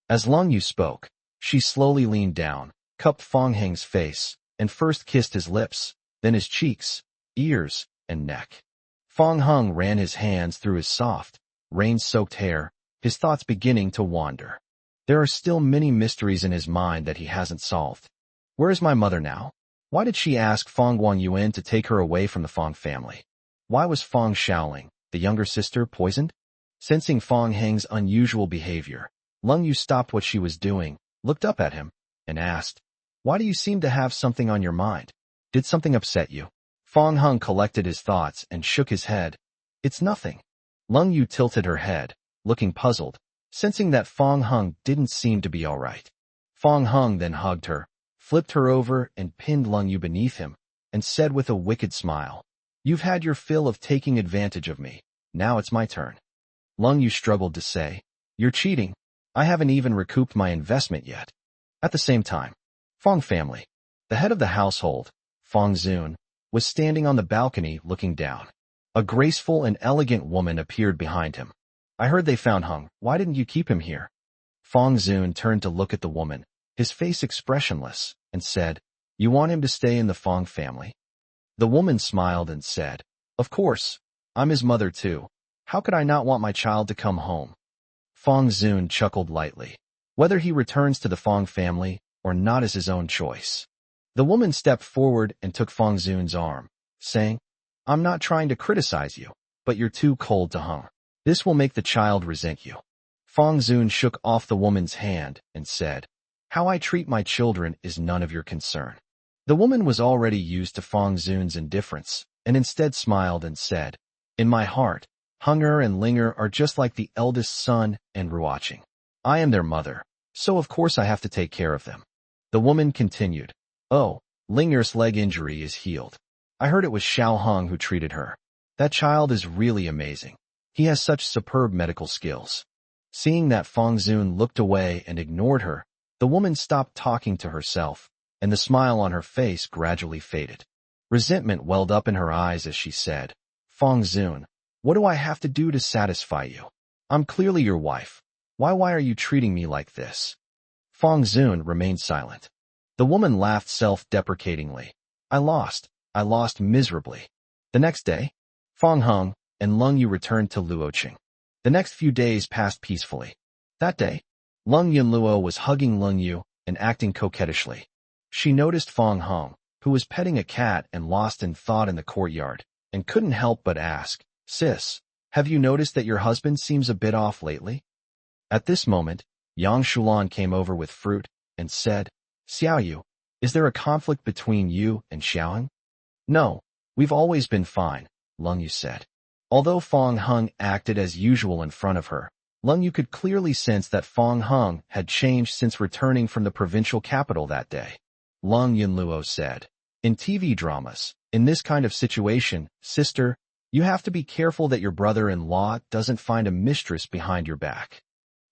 As Lung Yu spoke, she slowly leaned down, cupped Fang Heng's face, and first kissed his lips, then his cheeks, ears, and neck. Fang Heng ran his hands through his soft, rain-soaked hair, his thoughts beginning to wander. There are still many mysteries in his mind that he hasn't solved. Where is my mother now? Why did she ask Fang Guangyuan to take her away from the Fang family? Why was Fang Shaoling, the younger sister, poisoned? Sensing Fang Heng's unusual behavior, Lung Yu stopped what she was doing, looked up at him, and asked, "Why do you seem to have something on your mind? Did something upset you?" Fang Heng collected his thoughts and shook his head. "It's nothing." Lung Yu tilted her head, looking puzzled, sensing that Fang Heng didn't seem to be all right. Fang Heng then hugged her, flipped her over and pinned Lung Yu beneath him, and said with a wicked smile, "You've had your fill of taking advantage of me. Now it's my turn." Lung Yu struggled to say, "You're cheating. I haven't even recouped my investment yet." At the same time, Fang family. The head of the household, Fang Zun, was standing on the balcony looking down. A graceful and elegant woman appeared behind him. "I heard they found Heng. Why didn't you keep him here?" Fang Zun turned to look at the woman, his face expressionless, and said, "You want him to stay in the Fang family?" The woman smiled and said, "Of course. I'm his mother too. How could I not want my child to come home?" Fang Zun chuckled lightly. Whether he returns to the Fang family or not is his own choice. The woman stepped forward and took Fang Zun's arm, saying, "I'm not trying to criticize you, but you're too cold to Heng. This will make the child resent you." Fang Zun shook off the woman's hand and said, "How I treat my children is none of your concern." The woman was already used to Fang Zun's indifference, and instead smiled and said, "In my heart, Henger and Linger are just like the eldest son and Ruoqing. I am their mother, so of course I have to take care of them." The woman continued, "Oh, Linger's leg injury is healed. I heard it was Xiao Heng who treated her. That child is really amazing. He has such superb medical skills." Seeing that Fang Zun looked away and ignored her, the woman stopped talking to herself, and the smile on her face gradually faded. Resentment welled up in her eyes as she said, "Fang Zun, what do I have to do to satisfy you? I'm clearly your wife. Why are you treating me like this?" Fang Zun remained silent. The woman laughed self-deprecatingly. I lost miserably." The next day, Fang Heng and Lung Yu returned to Luoqing. The next few days passed peacefully. That day, Lung Yunluo was hugging Lung Yu and acting coquettishly. She noticed Fong Hong, who was petting a cat and lost in thought in the courtyard, and couldn't help but ask, "Sis, have you noticed that your husband seems a bit off lately?" At this moment, Yang Shulan came over with fruit and said, "Xiaoyu, is there a conflict between you and Xiaoheng?" "No, we've always been fine," Lung Yu said. Although Fong Hong acted as usual in front of her, Lung Yu could clearly sense that Fong Hong had changed since returning from the provincial capital that day. Lung Yunluo said, "In TV dramas, in this kind of situation, sister, you have to be careful that your brother-in-law doesn't find a mistress behind your back."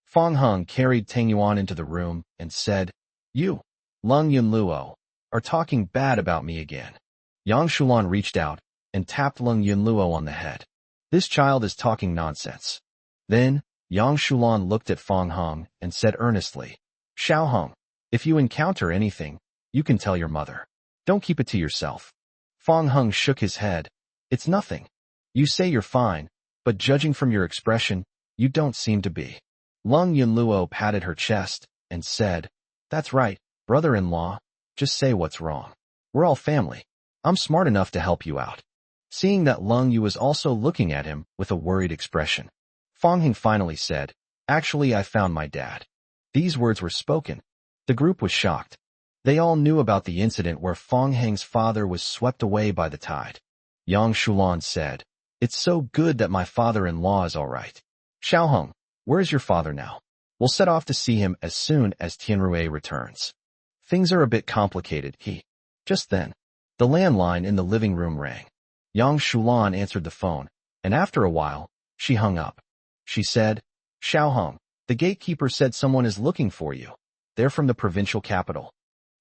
Fong Hong carried Tang Yuan into the room and said, "You, Lung Yunluo, are talking bad about me again." Yang Shulan reached out and tapped Lung Yunluo on the head. "This child is talking nonsense." Then, Yang Shulan looked at Fong Hong and said earnestly, "Xiaoheng, if you encounter anything, you can tell your mother. Don't keep it to yourself." Fong Hong shook his head. "It's nothing. You say you're fine, but judging from your expression, you don't seem to be." Lung Yunluo patted her chest and said, "That's right, brother-in-law, just say what's wrong. We're all family. I'm smart enough to help you out." Seeing that Lung Yu was also looking at him with a worried expression, Fong Hong finally said, "Actually, I found my dad." These words were spoken. The group was shocked. They all knew about the incident where Fong Hong's father was swept away by the tide. Yang Shulan said, "It's so good that my father-in-law is all right. Xiaoheng, where is your father now? We'll set off to see him as soon as Tianrui returns." "Things are a bit complicated, he." Just then, the landline in the living room rang. Yang Shulan answered the phone, and after a while, she hung up. She said, "Xiaoheng, the gatekeeper said someone is looking for you. They're from the provincial capital."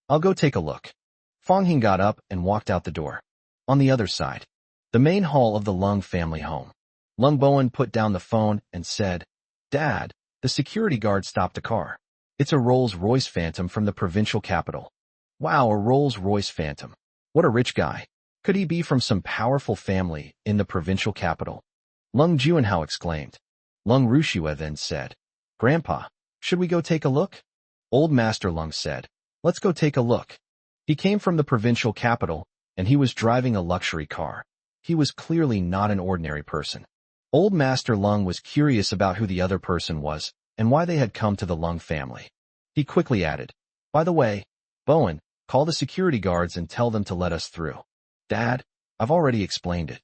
"I'll go take a look." Fong Hong got up and walked out the door. On the other side, the main hall of the Lung family home, Lung Bowen put down the phone and said, "Dad, the security guard stopped a car. It's a Rolls-Royce Phantom from the provincial capital." "Wow, a Rolls-Royce Phantom. What a rich guy. Could he be from some powerful family in the provincial capital?" Lung Juanhao exclaimed. Lung Rushua then said, "Grandpa, should we go take a look?" Old Master Lung said, "Let's go take a look." He came from the provincial capital, and he was driving a luxury car. He was clearly not an ordinary person. Old Master Lung was curious about who the other person was and why they had come to the Lung family. He quickly added, "By the way, Bowen, call the security guards and tell them to let us through." "Dad, I've already explained it."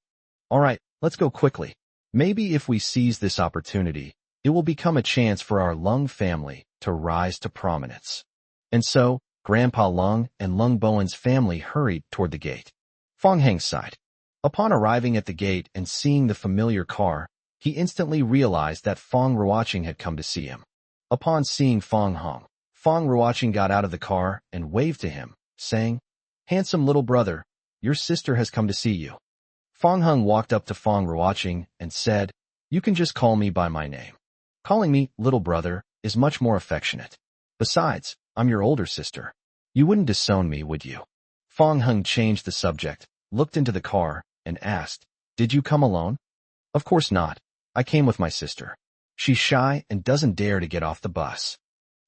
"All right, let's go quickly. Maybe if we seize this opportunity, it will become a chance for our Lung family to rise to prominence." And so, Grandpa Lung and Lung Bowen's family hurried toward the gate. Fong Hong sighed. Upon arriving at the gate and seeing the familiar car, he instantly realized that Fong Ruoqing had come to see him. Upon seeing Fong Hong, Fong Ruoqing got out of the car and waved to him, saying, "Handsome little brother, your sister has come to see you." Fong Hong walked up to Fong Ruoqing and said, "You can just call me by my name. Calling me little brother is much more affectionate. Besides, I'm your older sister. You wouldn't disown me, would you?" Fong Hong changed the subject, looked into the car, and asked, "Did you come alone?" "Of course not. I came with my sister. She's shy and doesn't dare to get off the bus."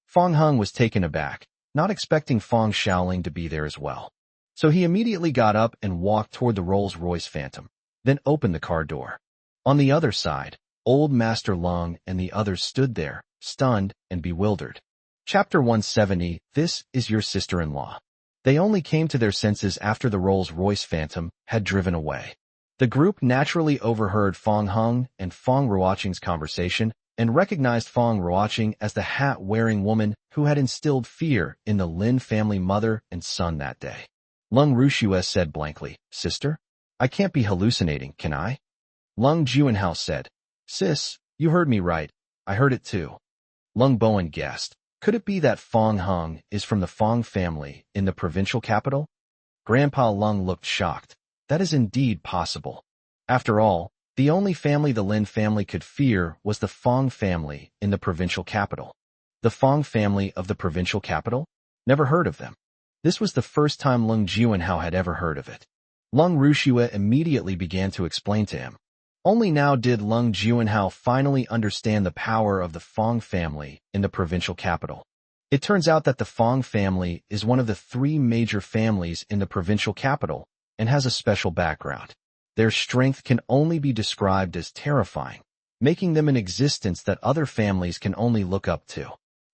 Fong Hong was taken aback, not expecting Fong Shaoling to be there as well. So he immediately got up and walked toward the Rolls-Royce Phantom, then opened the car door. On the other side, Old Master Lung and the others stood there, stunned and bewildered. Chapter 170, This is Your Sister-in-Law. They only came to their senses after the Rolls-Royce Phantom had driven away. The group naturally overheard Fong Hong and Fong Ruoqing's conversation and recognized Fong Ruoqing as the hat-wearing woman who had instilled fear in the Lin family mother and son that day. Lung Rushua said blankly, "Sister? I can't be hallucinating, can I?" Lung Juanhao said, "Sis, you heard me right. I heard it too." Lung Bowen guessed, "Could it be that Fong Hong is from the Fong family in the provincial capital?" Grandpa Lung looked shocked. That is indeed possible. After all, the only family the Lin family could fear was the Fong family in the provincial capital. The Fong family of the provincial capital? Never heard of them. This was the first time Lung Juanhao had ever heard of it. Lung Rushua immediately began to explain to him. Only now did Lung Juanhao finally understand the power of the Fong family in the provincial capital. It turns out that the Fong family is one of the 3 major families in the provincial capital and has a special background. Their strength can only be described as terrifying, making them an existence that other families can only look up to.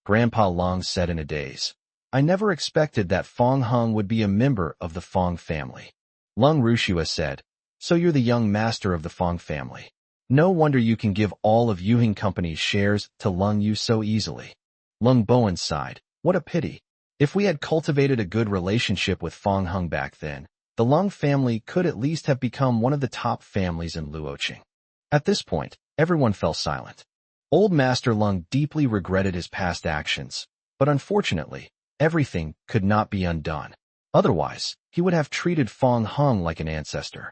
Grandpa Lung said in a daze, "I never expected that Fong Hung would be a member of the Fong family." Lung Rushua said, "So you're the young master of the Fong family. No wonder you can give all of Yuhing Company's shares to Lung Yu so easily." Lung Bowen sighed, "What a pity. If we had cultivated a good relationship with Fong Hung back then, the Lung family could at least have become one of the top families in Luoqing." At this point, everyone fell silent. Old Master Lung deeply regretted his past actions, but unfortunately, everything could not be undone. Otherwise, he would have treated Fong Hung like an ancestor.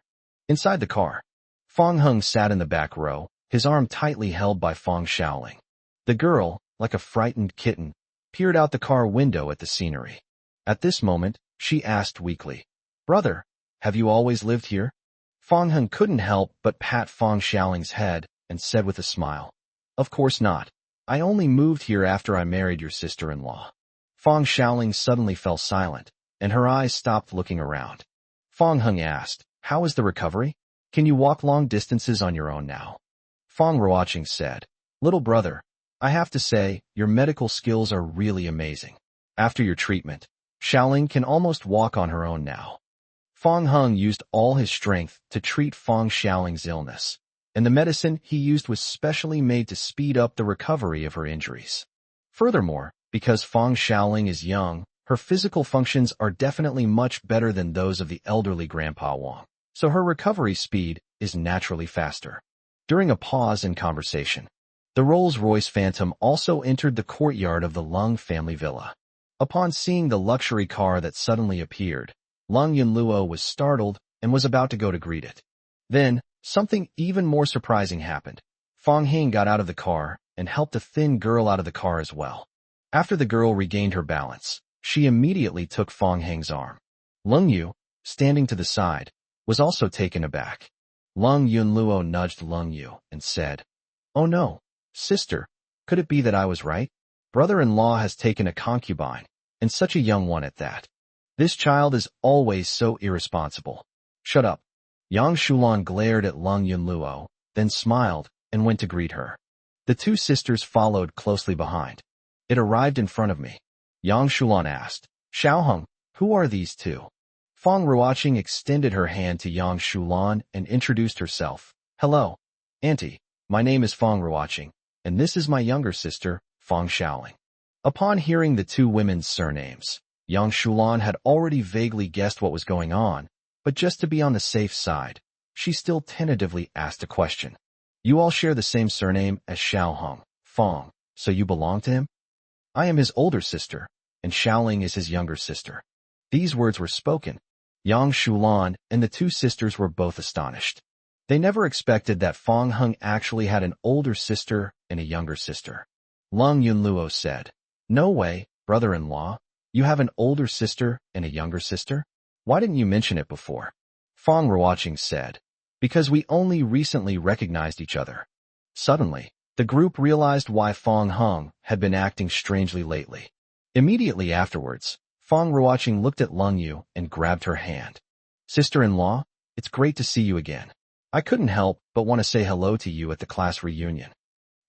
Inside the car, Fong Hung sat in the back row, his arm tightly held by Fong Shaoling. The girl, like a frightened kitten, peered out the car window at the scenery. At this moment, she asked weakly, "Brother, have you always lived here?" Fong Hung couldn't help but pat Fong Shaoling's head and said with a smile, "Of course not. I only moved here after I married your sister-in-law." Fong Shaoling suddenly fell silent, and her eyes stopped looking around. Fong Hung asked, "How is the recovery? Can you walk long distances on your own now?" Fong Ruoqing said, "Little brother, I have to say, your medical skills are really amazing. After your treatment, Shaoling can almost walk on her own now." Fong Hung used all his strength to treat Fong Shaoling's illness, and the medicine he used was specially made to speed up the recovery of her injuries. Furthermore, because Fong Shaoling is young, her physical functions are definitely much better than those of the elderly Grandpa Wang, so her recovery speed is naturally faster. During a pause in conversation, the Rolls-Royce Phantom also entered the courtyard of the Lung family villa. Upon seeing the luxury car that suddenly appeared, Lung Yunluo was startled and was about to go to greet it. Then, something even more surprising happened. Fong Hing got out of the car and helped a thin girl out of the car as well. After the girl regained her balance, she immediately took Fong Hing's arm. Lung Yu, standing to the side, was also taken aback. Lung Yunluo nudged Lung Yu and said, "Oh no, sister, could it be that I was right? Brother-in-law has taken a concubine, and such a young one at that. This child is always so irresponsible." "Shut up." Yang Shulan glared at Lung Yunluo, then smiled and went to greet her. The 2 sisters followed closely behind. It arrived in front of me. Yang Shulan asked, "Xiaoheng, who are these 2? Fong Ruoqing extended her hand to Yang Shulan and introduced herself. "Hello, Auntie. My name is Fong Ruoqing, and this is my younger sister, Fong Shaoling." Upon hearing the 2 women's surnames, Yang Shulan had already vaguely guessed what was going on, but just to be on the safe side, she still tentatively asked a question. "You all share the same surname as Xiaoheng, Fong, so you belong to him?" "I am his older sister, and Shaoling is his younger sister." These words were spoken. Yang Shulan and the 2 sisters were both astonished. They never expected that Fong Hung actually had an older sister and a younger sister. Lung Yunluo said, "No way, brother-in-law. You have an older sister and a younger sister? Why didn't you mention it before?" Fong Ruoqing said, "Because we only recently recognized each other." Suddenly, the group realized why Fong Hung had been acting strangely lately. Immediately afterwards, Fong Ruoqing looked at Lung Yu and grabbed her hand. "Sister-in-law, it's great to see you again. I couldn't help but want to say hello to you at the class reunion."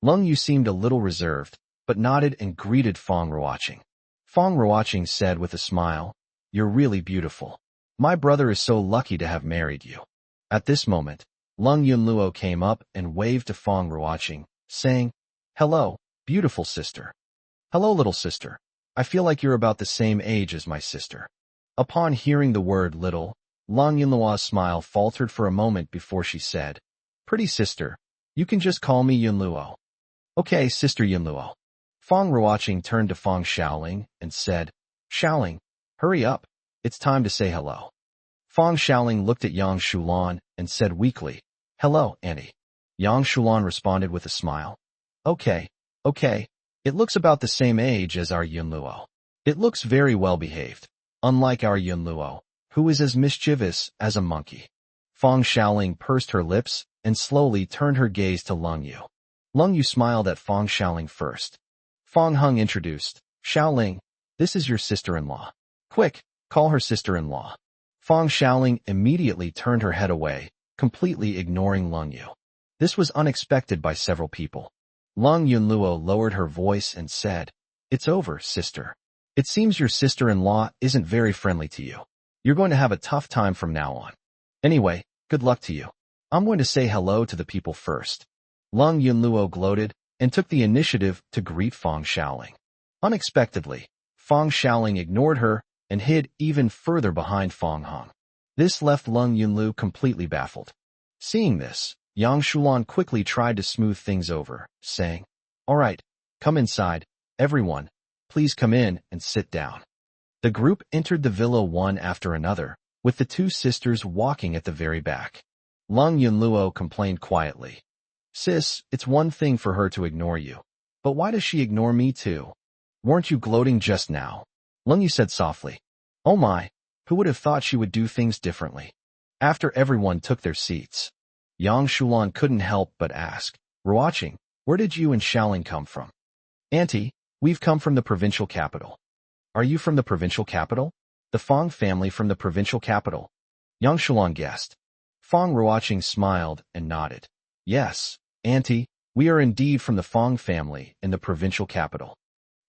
Lung Yu seemed a little reserved, but nodded and greeted Fong Ruoqing. Fong Ruoqing said with a smile, "You're really beautiful. My brother is so lucky to have married you." At this moment, Lung Yunluo came up and waved to Fong Ruoqing, saying, "Hello, beautiful sister." "Hello, little sister. I feel like you're about the same age as my sister." Upon hearing the word little, Lung Yunluo's smile faltered for a moment before she said, "Pretty sister, you can just call me Yunluo." "Okay, Sister Yunluo." Fong Ruoqing turned to Fong Shaoling and said, "Shaoling, hurry up. It's time to say hello." Fong Shaoling looked at Yang Shulan and said weakly, "Hello, Auntie." Yang Shulan responded with a smile. Okay. It looks about the same age as our Yunluo. It looks very well behaved, unlike our Yunluo, who is as mischievous as a monkey." Fong Shaoling pursed her lips and slowly turned her gaze to Lung Yu. Lung Yu smiled at Fong Xiaoling first. Fong Hung introduced, Xiaoling, this is your sister-in-law. Quick, call her sister-in-law. Fong Xiaoling immediately turned her head away, completely ignoring Lung Yu. This was unexpected by several people. Lung Yunluo lowered her voice and said, It's over, sister. It seems your sister-in-law isn't very friendly to you. You're going to have a tough time from now on. Anyway, good luck to you. I'm going to say hello to the people first. Lung Yunluo gloated and took the initiative to greet Fong Xiaoling. Unexpectedly, Fong Xiaoling ignored her and hid even further behind Fong Hung. This left Lung Yunlu completely baffled. Seeing this, Yang Shulan quickly tried to smooth things over, saying, All right, come inside, everyone, please come in and sit down. The group entered the villa one after another, with the two sisters walking at the very back. Lung Yunluo complained quietly. Sis, it's one thing for her to ignore you. But why does she ignore me too? Weren't you gloating just now? Lung Yu said softly. Oh my, who would have thought she would do things differently? After everyone took their seats, Yang Shulan couldn't help but ask, Ruoqing, where did you and Xiaoling come from? Auntie, we've come from the provincial capital. Are you from the provincial capital? The Fong family from the provincial capital? Yang Shulan guessed. Fong Ruoqing smiled and nodded. Yes, Auntie, we are indeed from the Fong family in the provincial capital.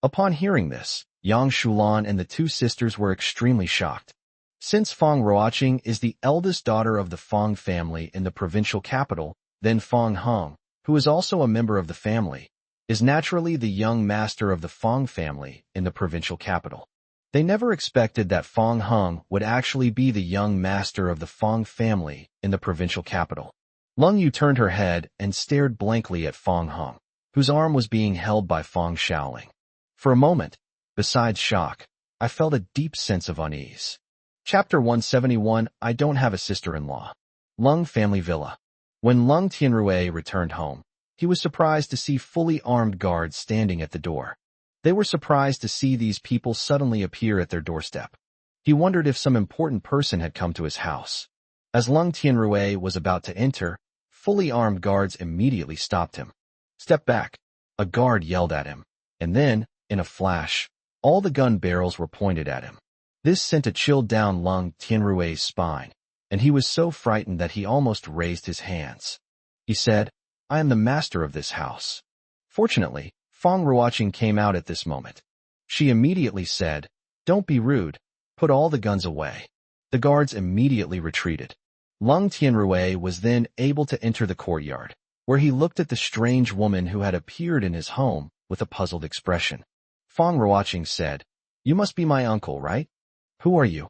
Upon hearing this, Yang Shulan and the two sisters were extremely shocked. Since Fong Ruoqing is the eldest daughter of the Fong family in the provincial capital, then Fong Hung, who is also a member of the family, is naturally the young master of the Fong family in the provincial capital. They never expected that Fong Hung would actually be the young master of the Fong family in the provincial capital. Lung Yu turned her head and stared blankly at Fong Hung, whose arm was being held by Fong Xiaoling. For a moment, besides shock, I felt a deep sense of unease. Chapter 171, I Don't Have a Sister-in-Law. Lung Family Villa. When Lung Tianrui returned home, he was surprised to see fully armed guards standing at the door. They were surprised to see these people suddenly appear at their doorstep. He wondered if some important person had come to his house. As Lung Tianrui was about to enter, fully armed guards immediately stopped him. Step back, a guard yelled at him, and then, in a flash, all the gun barrels were pointed at him. This sent a chill down Lung Tianrui's spine, and he was so frightened that he almost raised his hands. He said, I am the master of this house. Fortunately, Fong Ruoqing came out at this moment. She immediately said, Don't be rude, put all the guns away. The guards immediately retreated. Lung Tianrui was then able to enter the courtyard, where he looked at the strange woman who had appeared in his home with a puzzled expression. Fong Ruoqing said, You must be my uncle, right? Who are you?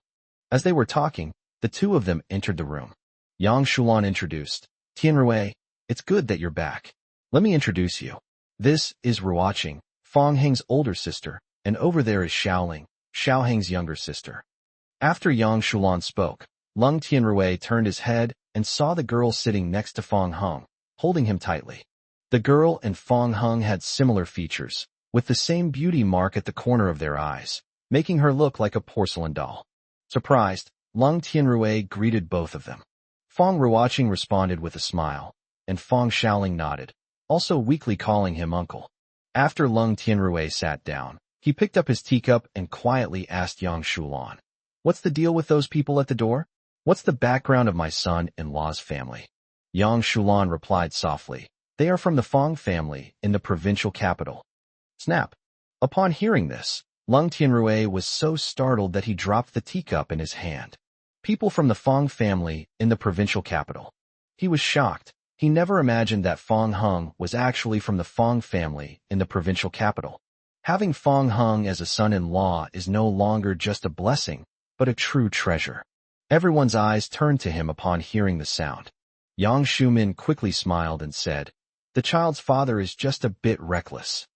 As they were talking, the two of them entered the room. Yang Shulan introduced, Tianrui, it's good that you're back. Let me introduce you. This is Ruoqing, Fong Heng's older sister, and over there is Xiaoling, Xiao Heng's younger sister. After Yang Shulan spoke, Lung Tianrui turned his head and saw the girl sitting next to Fong Hung, holding him tightly. The girl and Fong Hung had similar features, with the same beauty mark at the corner of their eyes, making her look like a porcelain doll. Surprised, Lung Tianrui greeted both of them. Fong Ruoqing responded with a smile, and Fong Xiaoling nodded, also weakly calling him uncle. After Lung Tianrui sat down, he picked up his teacup and quietly asked Yang Shulan, What's the deal with those people at the door? What's the background of my son-in-law's family? Yang Shulan replied softly, They are from the Fong family in the provincial capital. Snap! Upon hearing this, Lung Tianrui was so startled that he dropped the teacup in his hand. People from the Fong family in the provincial capital. He was shocked. He never imagined that Fong Hung was actually from the Fong family in the provincial capital. Having Fong Hung as a son-in-law is no longer just a blessing, but a true treasure. Everyone's eyes turned to him upon hearing the sound. Yang Shumin quickly smiled and said, The child's father is just a bit reckless.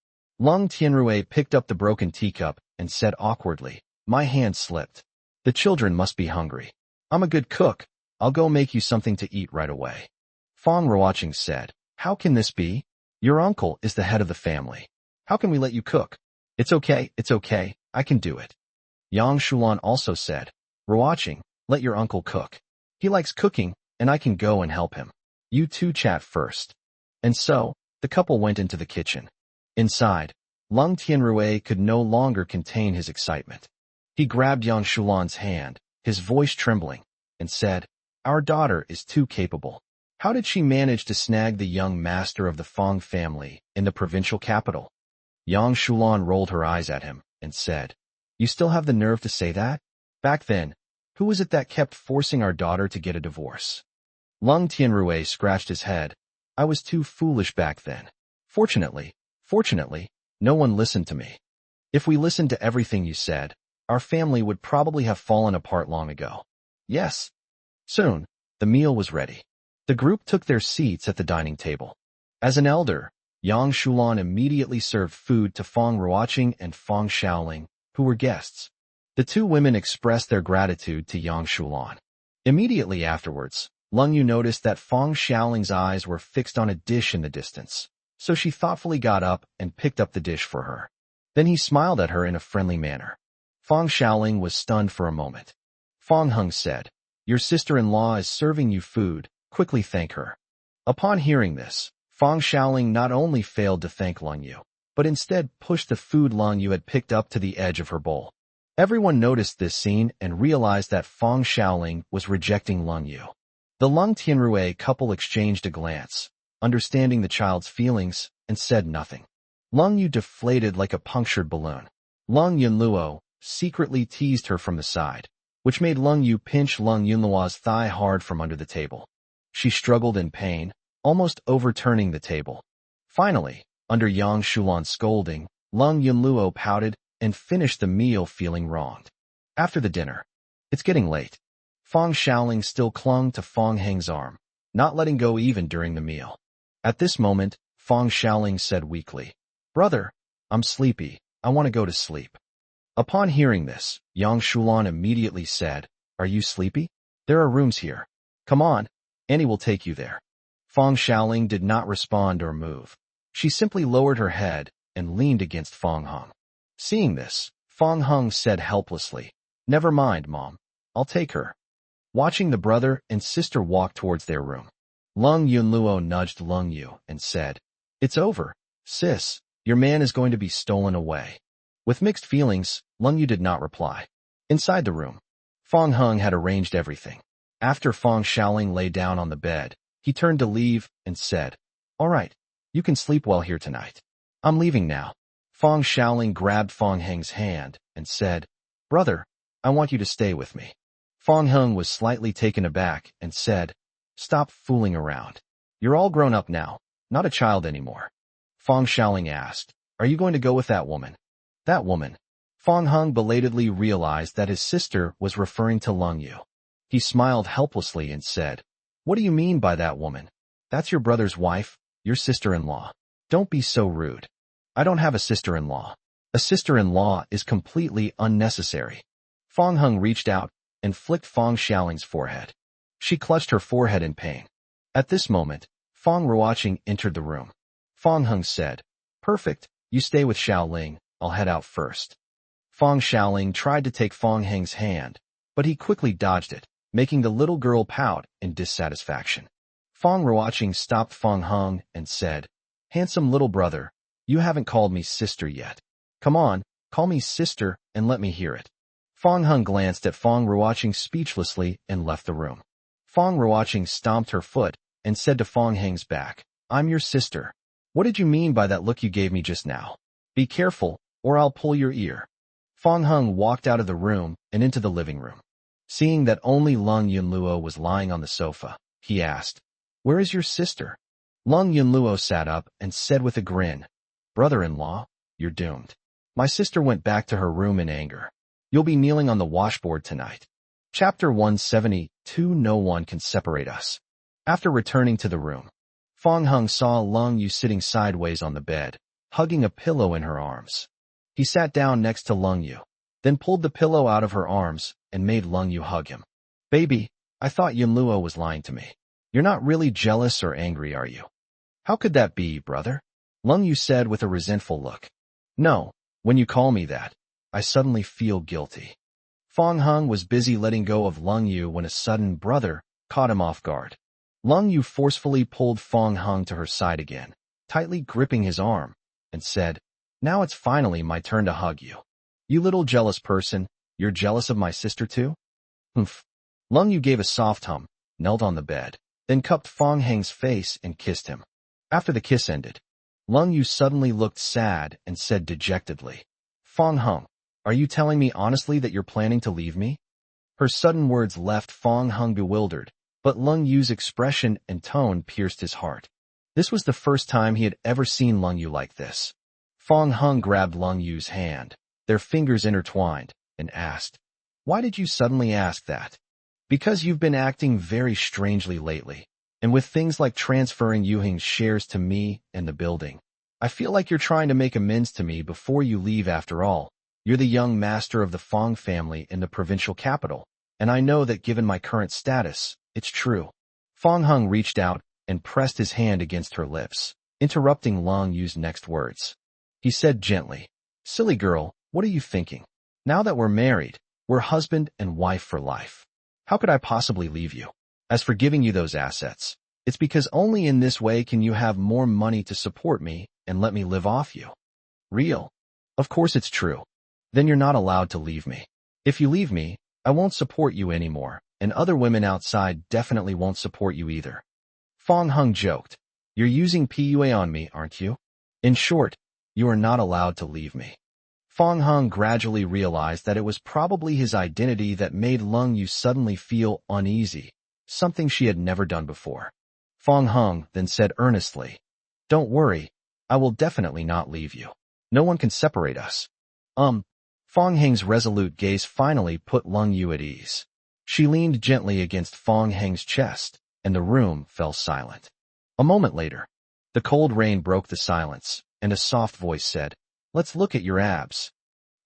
Lung Tianrui picked up the broken teacup and said awkwardly, My hand slipped. The children must be hungry. I'm a good cook. I'll go make you something to eat right away. Fong Ruoqing said, How can this be? Your uncle is the head of the family. How can we let you cook? It's okay, I can do it. Yang Shulan also said, Ruoqing, let your uncle cook. He likes cooking, and I can go and help him. You two chat first. And so, the couple went into the kitchen. Inside, Lung Tianrui could no longer contain his excitement. He grabbed Yang Shulan's hand, his voice trembling, and said, "Our daughter is too capable. How did she manage to snag the young master of the Fong family in the provincial capital?" Yang Shulan rolled her eyes at him and said, "You still have the nerve to say that? Back then, who was it that kept forcing our daughter to get a divorce?" Lung Tianrui scratched his head. "I was too foolish back then. Fortunately, no one listened to me. If we listened to everything you said, our family would probably have fallen apart long ago." Yes. Soon, the meal was ready. The group took their seats at the dining table. As an elder, Yang Shulan immediately served food to Fong Ruoqing and Fong Xiaoling, who were guests. The two women expressed their gratitude to Yang Shulan. Immediately afterwards, Lung Yu noticed that Fong Xiaoling's eyes were fixed on a dish in the distance, so she thoughtfully got up and picked up the dish for her. Then he smiled at her in a friendly manner. Fong Xiaoling was stunned for a moment. Fong Hung said, "Your sister-in-law is serving you food, quickly thank her." Upon hearing this, Fong Xiaoling not only failed to thank Lung Yu, but instead pushed the food Lung Yu had picked up to the edge of her bowl. Everyone noticed this scene and realized that Fong Xiaoling was rejecting Lung Yu. The Lung Tianrui couple exchanged a glance, understanding the child's feelings, and said nothing. Lung Yu deflated like a punctured balloon. Lung Yunluo secretly teased her from the side, which made Lung Yu pinch Lung Yunluo's thigh hard from under the table. She struggled in pain, almost overturning the table. Finally, under Yang Shulan's scolding, Lung Yunluo pouted and finished the meal feeling wronged. After the dinner, "It's getting late." Fong Xiaoling still clung to Fong Heng's arm, not letting go even during the meal. At this moment, Fong Xiaoling said weakly, "Brother, I'm sleepy. I want to go to sleep." Upon hearing this, Yang Shulan immediately said, "Are you sleepy? There are rooms here. Come on, Annie will take you there." Fong Xiaoling did not respond or move. She simply lowered her head and leaned against Fong Hung. Seeing this, Fong Hung said helplessly, "Never mind, Mom. I'll take her." Watching the brother and sister walk towards their room, Lung Yunluo nudged Lung Yu and said, "It's over, sis. Your man is going to be stolen away." With mixed feelings, Lung Yu did not reply. Inside the room, Fong Hung had arranged everything. After Fong Xiaoling lay down on the bed, he turned to leave and said, "All right, you can sleep well here tonight. I'm leaving now." Fong Xiaoling grabbed Fong Heng's hand and said, "Brother, I want you to stay with me." Fong Hung was slightly taken aback and said, "Stop fooling around. You're all grown up now, not a child anymore." Fong Xiaoling asked, "Are you going to go with that woman?" "That woman." Fong Hung belatedly realized that his sister was referring to Lung Yu. He smiled helplessly and said, "What do you mean by that woman? That's your brother's wife, your sister-in-law. Don't be so rude." "I don't have a sister-in-law. A sister-in-law is completely unnecessary." Fong Hung reached out and flicked Fong Xiaoling's forehead. She clutched her forehead in pain. At this moment, Fong Ruoqing entered the room. Fong Hung said, "Perfect, you stay with Xiaoling, I'll head out first." Fong Xiaoling tried to take Fong Heng's hand, but he quickly dodged it, making the little girl pout in dissatisfaction. Fong Ruoqing stopped Fong Hung and said, "Handsome little brother, you haven't called me sister yet. Come on, call me sister and let me hear it." Fong Hung glanced at Fong Ruoqing speechlessly and left the room. Fong Ruoqing stomped her foot and said to Fong Heng's back, "I'm your sister. What did you mean by that look you gave me just now? Be careful, or I'll pull your ear." Fong Hung walked out of the room and into the living room. Seeing that only Lung Yunluo was lying on the sofa, he asked, "Where is your sister?" Lung Yunluo sat up and said with a grin, "Brother-in-law, you're doomed. My sister went back to her room in anger. You'll be kneeling on the washboard tonight." Chapter 172. No one can separate us. After returning to the room, Fong Hung saw Lung Yu sitting sideways on the bed, hugging a pillow in her arms. He sat down next to Lung Yu, then pulled the pillow out of her arms and made Lung Yu hug him. "Baby, I thought Yunluo was lying to me. You're not really jealous or angry, are you?" "How could that be, brother?" Lung Yu said with a resentful look. "No, when you call me that, I suddenly feel guilty." Fong Hung was busy letting go of Lung Yu when a sudden brother caught him off guard. Lung Yu forcefully pulled Fong Hung to her side again, tightly gripping his arm, and said, "Now it's finally my turn to hug you. You little jealous person, you're jealous of my sister too?" Humph. Lung Yu gave a soft hum, knelt on the bed, then cupped Fong Heng's face and kissed him. After the kiss ended, Lung Yu suddenly looked sad and said dejectedly, "Fong Hung, are you telling me honestly that you're planning to leave me?" Her sudden words left Fong Hung bewildered, but Lung Yu's expression and tone pierced his heart. This was the first time he had ever seen Lung Yu like this. Fong Hung grabbed Lung Yu's hand, their fingers intertwined, and asked, "Why did you suddenly ask that?" "Because you've been acting very strangely lately, and with things like transferring Yuhing's shares to me and the building. I feel like you're trying to make amends to me before you leave after all. You're the young master of the Fong family in the provincial capital, and I know that given my current status, it's true." Fong Hung reached out and pressed his hand against her lips, interrupting Lung Yu's next words. He said gently, "Silly girl, what are you thinking? Now that we're married, we're husband and wife for life. How could I possibly leave you? As for giving you those assets, it's because only in this way can you have more money to support me and let me live off you." "Real? Of course it's true. Then you're not allowed to leave me. If you leave me, I won't support you anymore, and other women outside definitely won't support you either." Fong Hung joked, "You're using PUA on me, aren't you? In short, you are not allowed to leave me." Fong Hung gradually realized that it was probably his identity that made Lung Yu suddenly feel uneasy, something she had never done before. Fong Hung then said earnestly, "Don't worry, I will definitely not leave you. No one can separate us." Fong Heng's resolute gaze finally put Lung Yu at ease. She leaned gently against Fong Heng's chest, and the room fell silent. A moment later, the cold rain broke the silence, and a soft voice said, "Let's look at your abs."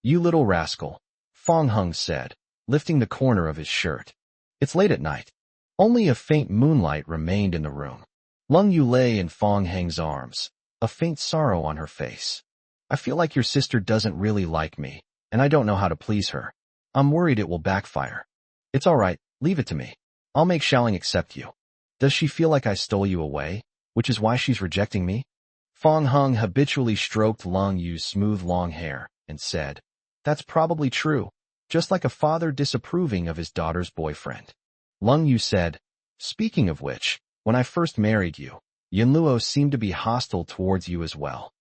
"You little rascal," Fong Hung said, lifting the corner of his shirt. "It's late at night." Only a faint moonlight remained in the room. Lung Yu lay in Fong Heng's arms, a faint sorrow on her face. "I feel like your sister doesn't really like me, and I don't know how to please her. I'm worried it will backfire." "It's all right, leave it to me. I'll make Xiaoling accept you. Does she feel like I stole you away, which is why she's rejecting me?" Fong Hung habitually stroked Lung Yu's smooth long hair and said, "That's probably true, just like a father disapproving of his daughter's boyfriend." Lung Yu said, "Speaking of which, when I first married you, Yunluo seemed to be hostile towards you as well."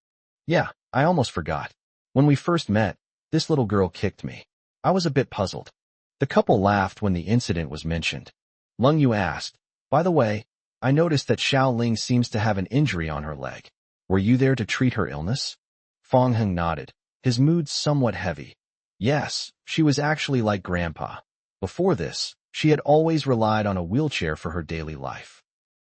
"Yeah, I almost forgot. When we first met, this little girl kicked me. I was a bit puzzled." The couple laughed when the incident was mentioned. Lung Yu asked, "By the way, I noticed that Xiaoling seems to have an injury on her leg. Were you there to treat her illness?" Fong Hung nodded, his mood somewhat heavy. "Yes, she was actually like Grandpa. Before this, she had always relied on a wheelchair for her daily life."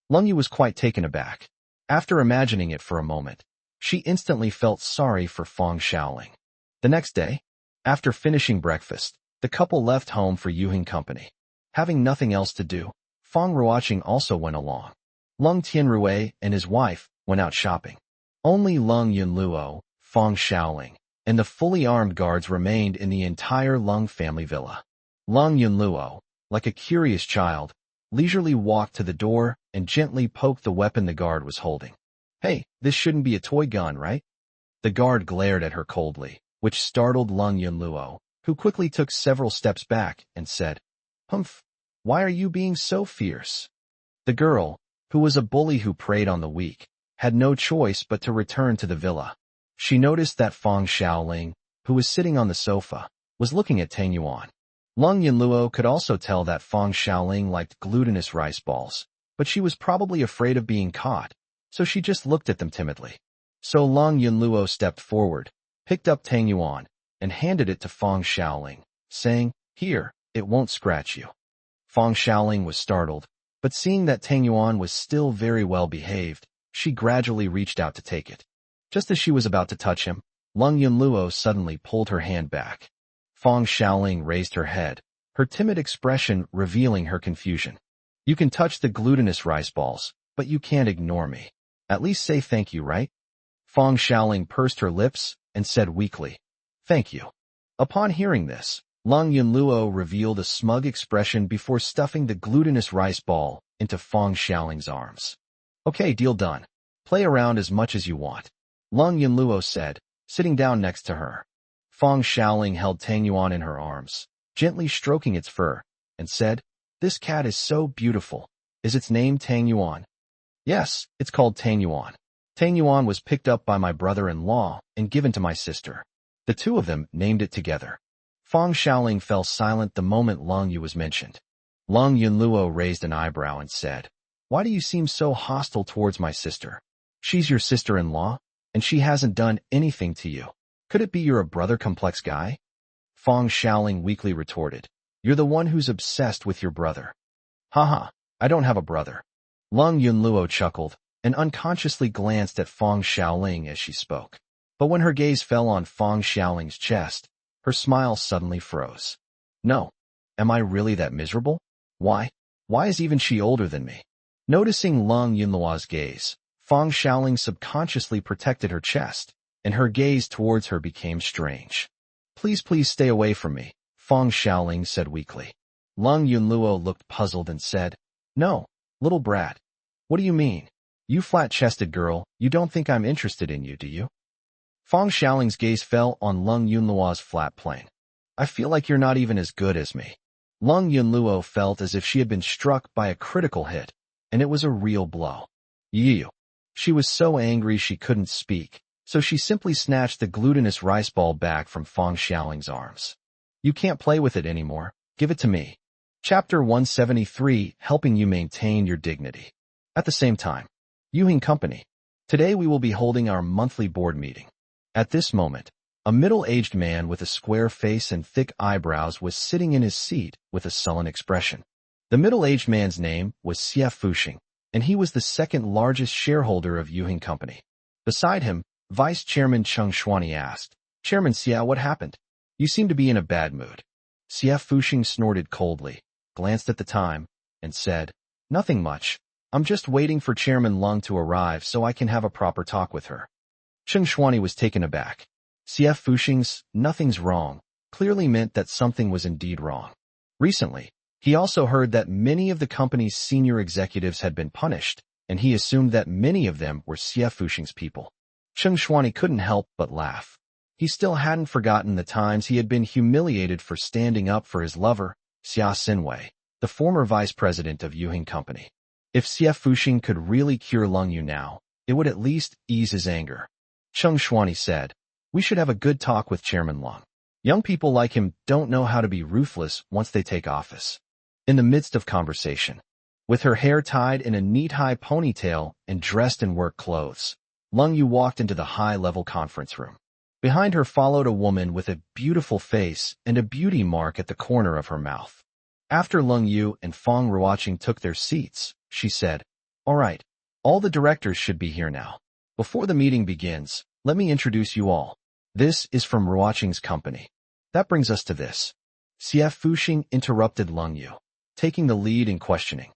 Lung Yu was quite taken aback. After imagining it for a moment, she instantly felt sorry for Fong Xiaoling. The next day, after finishing breakfast, the couple left home for Yuhing Company. Having nothing else to do, Fong Ruoqing also went along. Lung Tianrui and his wife went out shopping. Only Lung Yunluo, Fong Xiaoling, and the fully armed guards remained in the entire Lung family villa. Lung Yunluo, like a curious child, leisurely walked to the door and gently poked the weapon the guard was holding. "Hey, this shouldn't be a toy gun, right?" The guard glared at her coldly, which startled Lung Yunluo, who quickly took several steps back and said, "Humph, why are you being so fierce?" The girl, who was a bully who preyed on the weak, had no choice but to return to the villa. She noticed that Fong Xiaoling, who was sitting on the sofa, was looking at Tang Yuan. Lung Yunluo could also tell that Fong Xiaoling liked glutinous rice balls, but she was probably afraid of being caught, so she just looked at them timidly. So Lung Yunluo stepped forward, picked up Tang Yuan, and handed it to Fong Xiaoling, saying, "Here, it won't scratch you." Fong Xiaoling was startled, but seeing that Tang Yuan was still very well behaved, she gradually reached out to take it. Just as she was about to touch him, Lung Yunluo suddenly pulled her hand back. Fong Xiaoling raised her head, her timid expression revealing her confusion. "You can touch the glutinous rice balls, but you can't ignore me. At least say thank you, right?" Fong Xiaoling pursed her lips and said weakly, "Thank you." Upon hearing this, Lung Yunluo revealed a smug expression before stuffing the glutinous rice ball into Fang Xiaoling's arms. Okay, deal done. Play around as much as you want, Lung Yunluo said, sitting down next to her. Fang Xiaoling held Tang Yuan in her arms, gently stroking its fur, and said, "This cat is so beautiful. Is its name Tang Yuan?" "Yes, it's called Tang Yuan. Tang Yuan was picked up by my brother-in-law and given to my sister. The two of them named it together." Fang Xiaoling fell silent the moment Lung Yu was mentioned. Lung Yunluo raised an eyebrow and said, "Why do you seem so hostile towards my sister? She's your sister-in-law, and she hasn't done anything to you. Could it be you're a brother-complex guy?" Fang Xiaoling weakly retorted, "You're the one who's obsessed with your brother." "Haha, I don't have a brother." Lung Yunluo chuckled and unconsciously glanced at Fang Xiaoling as she spoke. But when her gaze fell on Fang Xiaoling's chest, her smile suddenly froze. "No. Am I really that miserable? Why? Why is even she older than me?" Noticing Lung Yunluo's gaze, Fang Xiaoling subconsciously protected her chest, and her gaze towards her became strange. Please stay away from me," Fang Xiaoling said weakly. Lung Yunluo looked puzzled and said, "No, little brat. What do you mean? You flat-chested girl, you don't think I'm interested in you, do you?" Fang Xiaoling's gaze fell on Lung Yunluo's flat plane. "I feel like you're not even as good as me." Lung Yunluo felt as if she had been struck by a critical hit, and it was a real blow. "You." She was so angry she couldn't speak, so she simply snatched the glutinous rice ball back from Fang Xiaoling's arms. "You can't play with it anymore. Give it to me." Chapter 173, Helping You Maintain Your Dignity. At the same time, Yuhing Company. Today we will be holding our monthly board meeting. At this moment, a middle-aged man with a square face and thick eyebrows was sitting in his seat with a sullen expression. The middle-aged man's name was Xie Fuxing, and he was the second largest shareholder of Yuhing Company. Beside him, Vice Chairman Cheng Shuani asked, "Chairman Xie, what happened? You seem to be in a bad mood." Xie Fuxing snorted coldly, glanced at the time, and said, "Nothing much. I'm just waiting for Chairman Lung to arrive so I can have a proper talk with her." Cheng Shuani was taken aback. Xie Fuxing's "nothing's wrong" clearly meant that something was indeed wrong. Recently, he also heard that many of the company's senior executives had been punished, and he assumed that many of them were Xie Fuxing's people. Cheng Shuani couldn't help but laugh. He still hadn't forgotten the times he had been humiliated for standing up for his lover, Xia Xinwei, the former vice president of Yuhing Company. If Xie Fuxing could really cure Lung Yu now, it would at least ease his anger. Cheng Shuani said, "We should have a good talk with Chairman Lung. Young people like him don't know how to be ruthless once they take office." In the midst of conversation, with her hair tied in a neat high ponytail and dressed in work clothes, Lung Yu walked into the high-level conference room. Behind her followed a woman with a beautiful face and a beauty mark at the corner of her mouth. After Lung Yu and Fang Ruoqing took their seats, she said, "All right, all the directors should be here now. Before the meeting begins, let me introduce you all. This is from Ruoqing's company. That brings us to this." Xie Fuxing interrupted Lung Yu, taking the lead in questioning.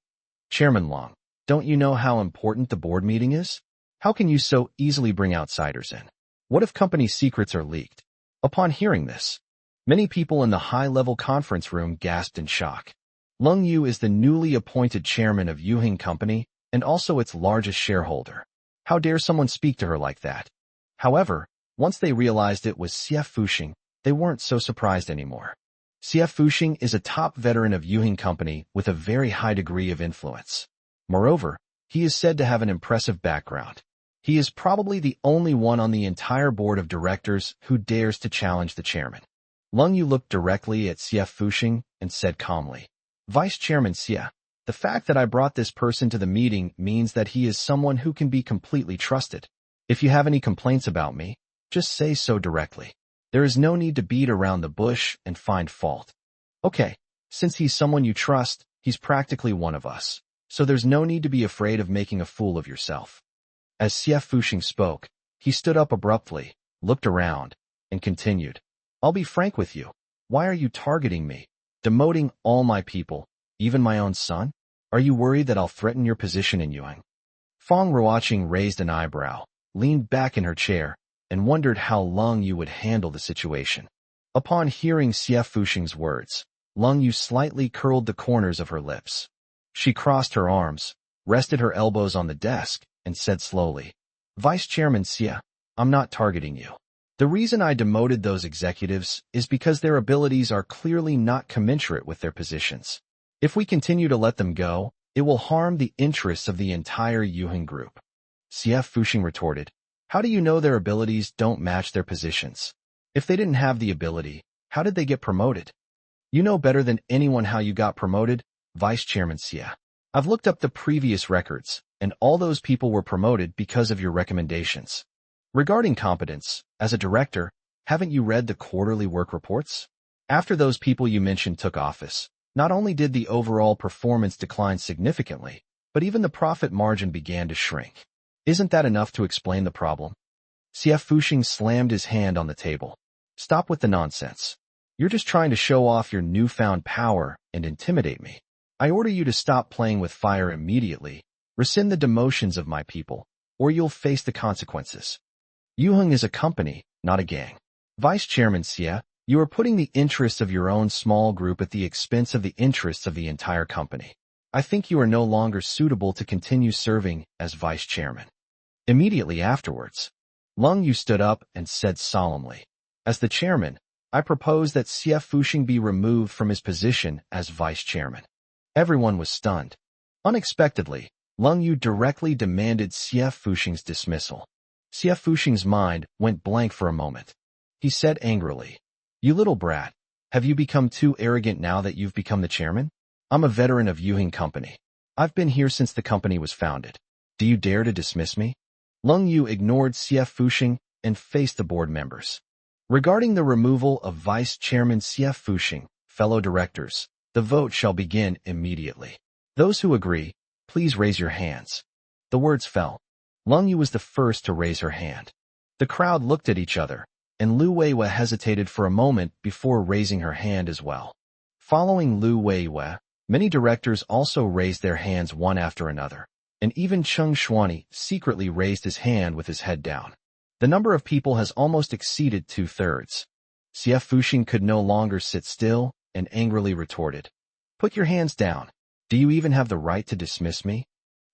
"Chairman Lung, don't you know how important the board meeting is? How can you so easily bring outsiders in? What if company secrets are leaked?" Upon hearing this, many people in the high-level conference room gasped in shock. Lung Yu is the newly appointed chairman of Yuhing Company and also its largest shareholder. How dare someone speak to her like that? However, once they realized it was Xie Fuxing, they weren't so surprised anymore. Xie Fuxing is a top veteran of Yuhing Company with a very high degree of influence. Moreover, he is said to have an impressive background. He is probably the only one on the entire board of directors who dares to challenge the chairman. Lung Yu looked directly at Xie Fuxing and said calmly, "Vice Chairman Xie, the fact that I brought this person to the meeting means that he is someone who can be completely trusted. If you have any complaints about me, just say so directly. There is no need to beat around the bush and find fault. Okay, since he's someone you trust, he's practically one of us, so there's no need to be afraid of making a fool of yourself." As Xie Fuxing spoke, he stood up abruptly, looked around, and continued, "I'll be frank with you. Why are you targeting me, demoting all my people, even my own son? Are you worried that I'll threaten your position in Yuhing?" Fang Ruoqing raised an eyebrow, leaned back in her chair, and wondered how Lung Yu would handle the situation. Upon hearing Xie Fuxing's words, Leng Yu slightly curled the corners of her lips. She crossed her arms, rested her elbows on the desk, and said slowly, Vice Chairman Xie, I'm not targeting you. The reason I demoted those executives is because their abilities are clearly not commensurate with their positions. If we continue to let them go, it will harm the interests of the entire Yuheng Group. Xie Fuxing retorted, How do you know their abilities don't match their positions? If they didn't have the ability, how did they get promoted? You know better than anyone how you got promoted, Vice Chairman Xie. I've looked up the previous records, and all those people were promoted because of your recommendations. Regarding competence, as a director, haven't you read the quarterly work reports? After those people you mentioned took office, not only did the overall performance decline significantly, but even the profit margin began to shrink. Isn't that enough to explain the problem? Xie Fuxing slammed his hand on the table. Stop with the nonsense. You're just trying to show off your newfound power and intimidate me. I order you to stop playing with fire immediately, rescind the demotions of my people, or you'll face the consequences. Yuheng is a company, not a gang. Vice Chairman Xie, you are putting the interests of your own small group at the expense of the interests of the entire company. I think you are no longer suitable to continue serving as vice chairman. Immediately afterwards, Leng Yu stood up and said solemnly, As the chairman, I propose that Xie Fuxing be removed from his position as vice chairman. Everyone was stunned. Unexpectedly, Leng Yu directly demanded Xie Fuxing's dismissal. Xie Fuxing's mind went blank for a moment. He said angrily, You little brat, have you become too arrogant now that you've become the chairman? I'm a veteran of Yuheng Company. I've been here since the company was founded. Do you dare to dismiss me? Leng Yu ignored Xie Fuxing and faced the board members. Regarding the removal of Vice Chairman Xie Fuxing, fellow directors, the vote shall begin immediately. Those who agree, please raise your hands. The words fell. Leng Yu was the first to raise her hand. The crowd looked at each other, and Lu Weiwei hesitated for a moment before raising her hand as well. Following Lu Weiwei, many directors also raised their hands one after another, and even Cheng Xuani secretly raised his hand with his head down. The number of people has almost exceeded 2/3. Xie Fuxing could no longer sit still and angrily retorted, Put your hands down. Do you even have the right to dismiss me?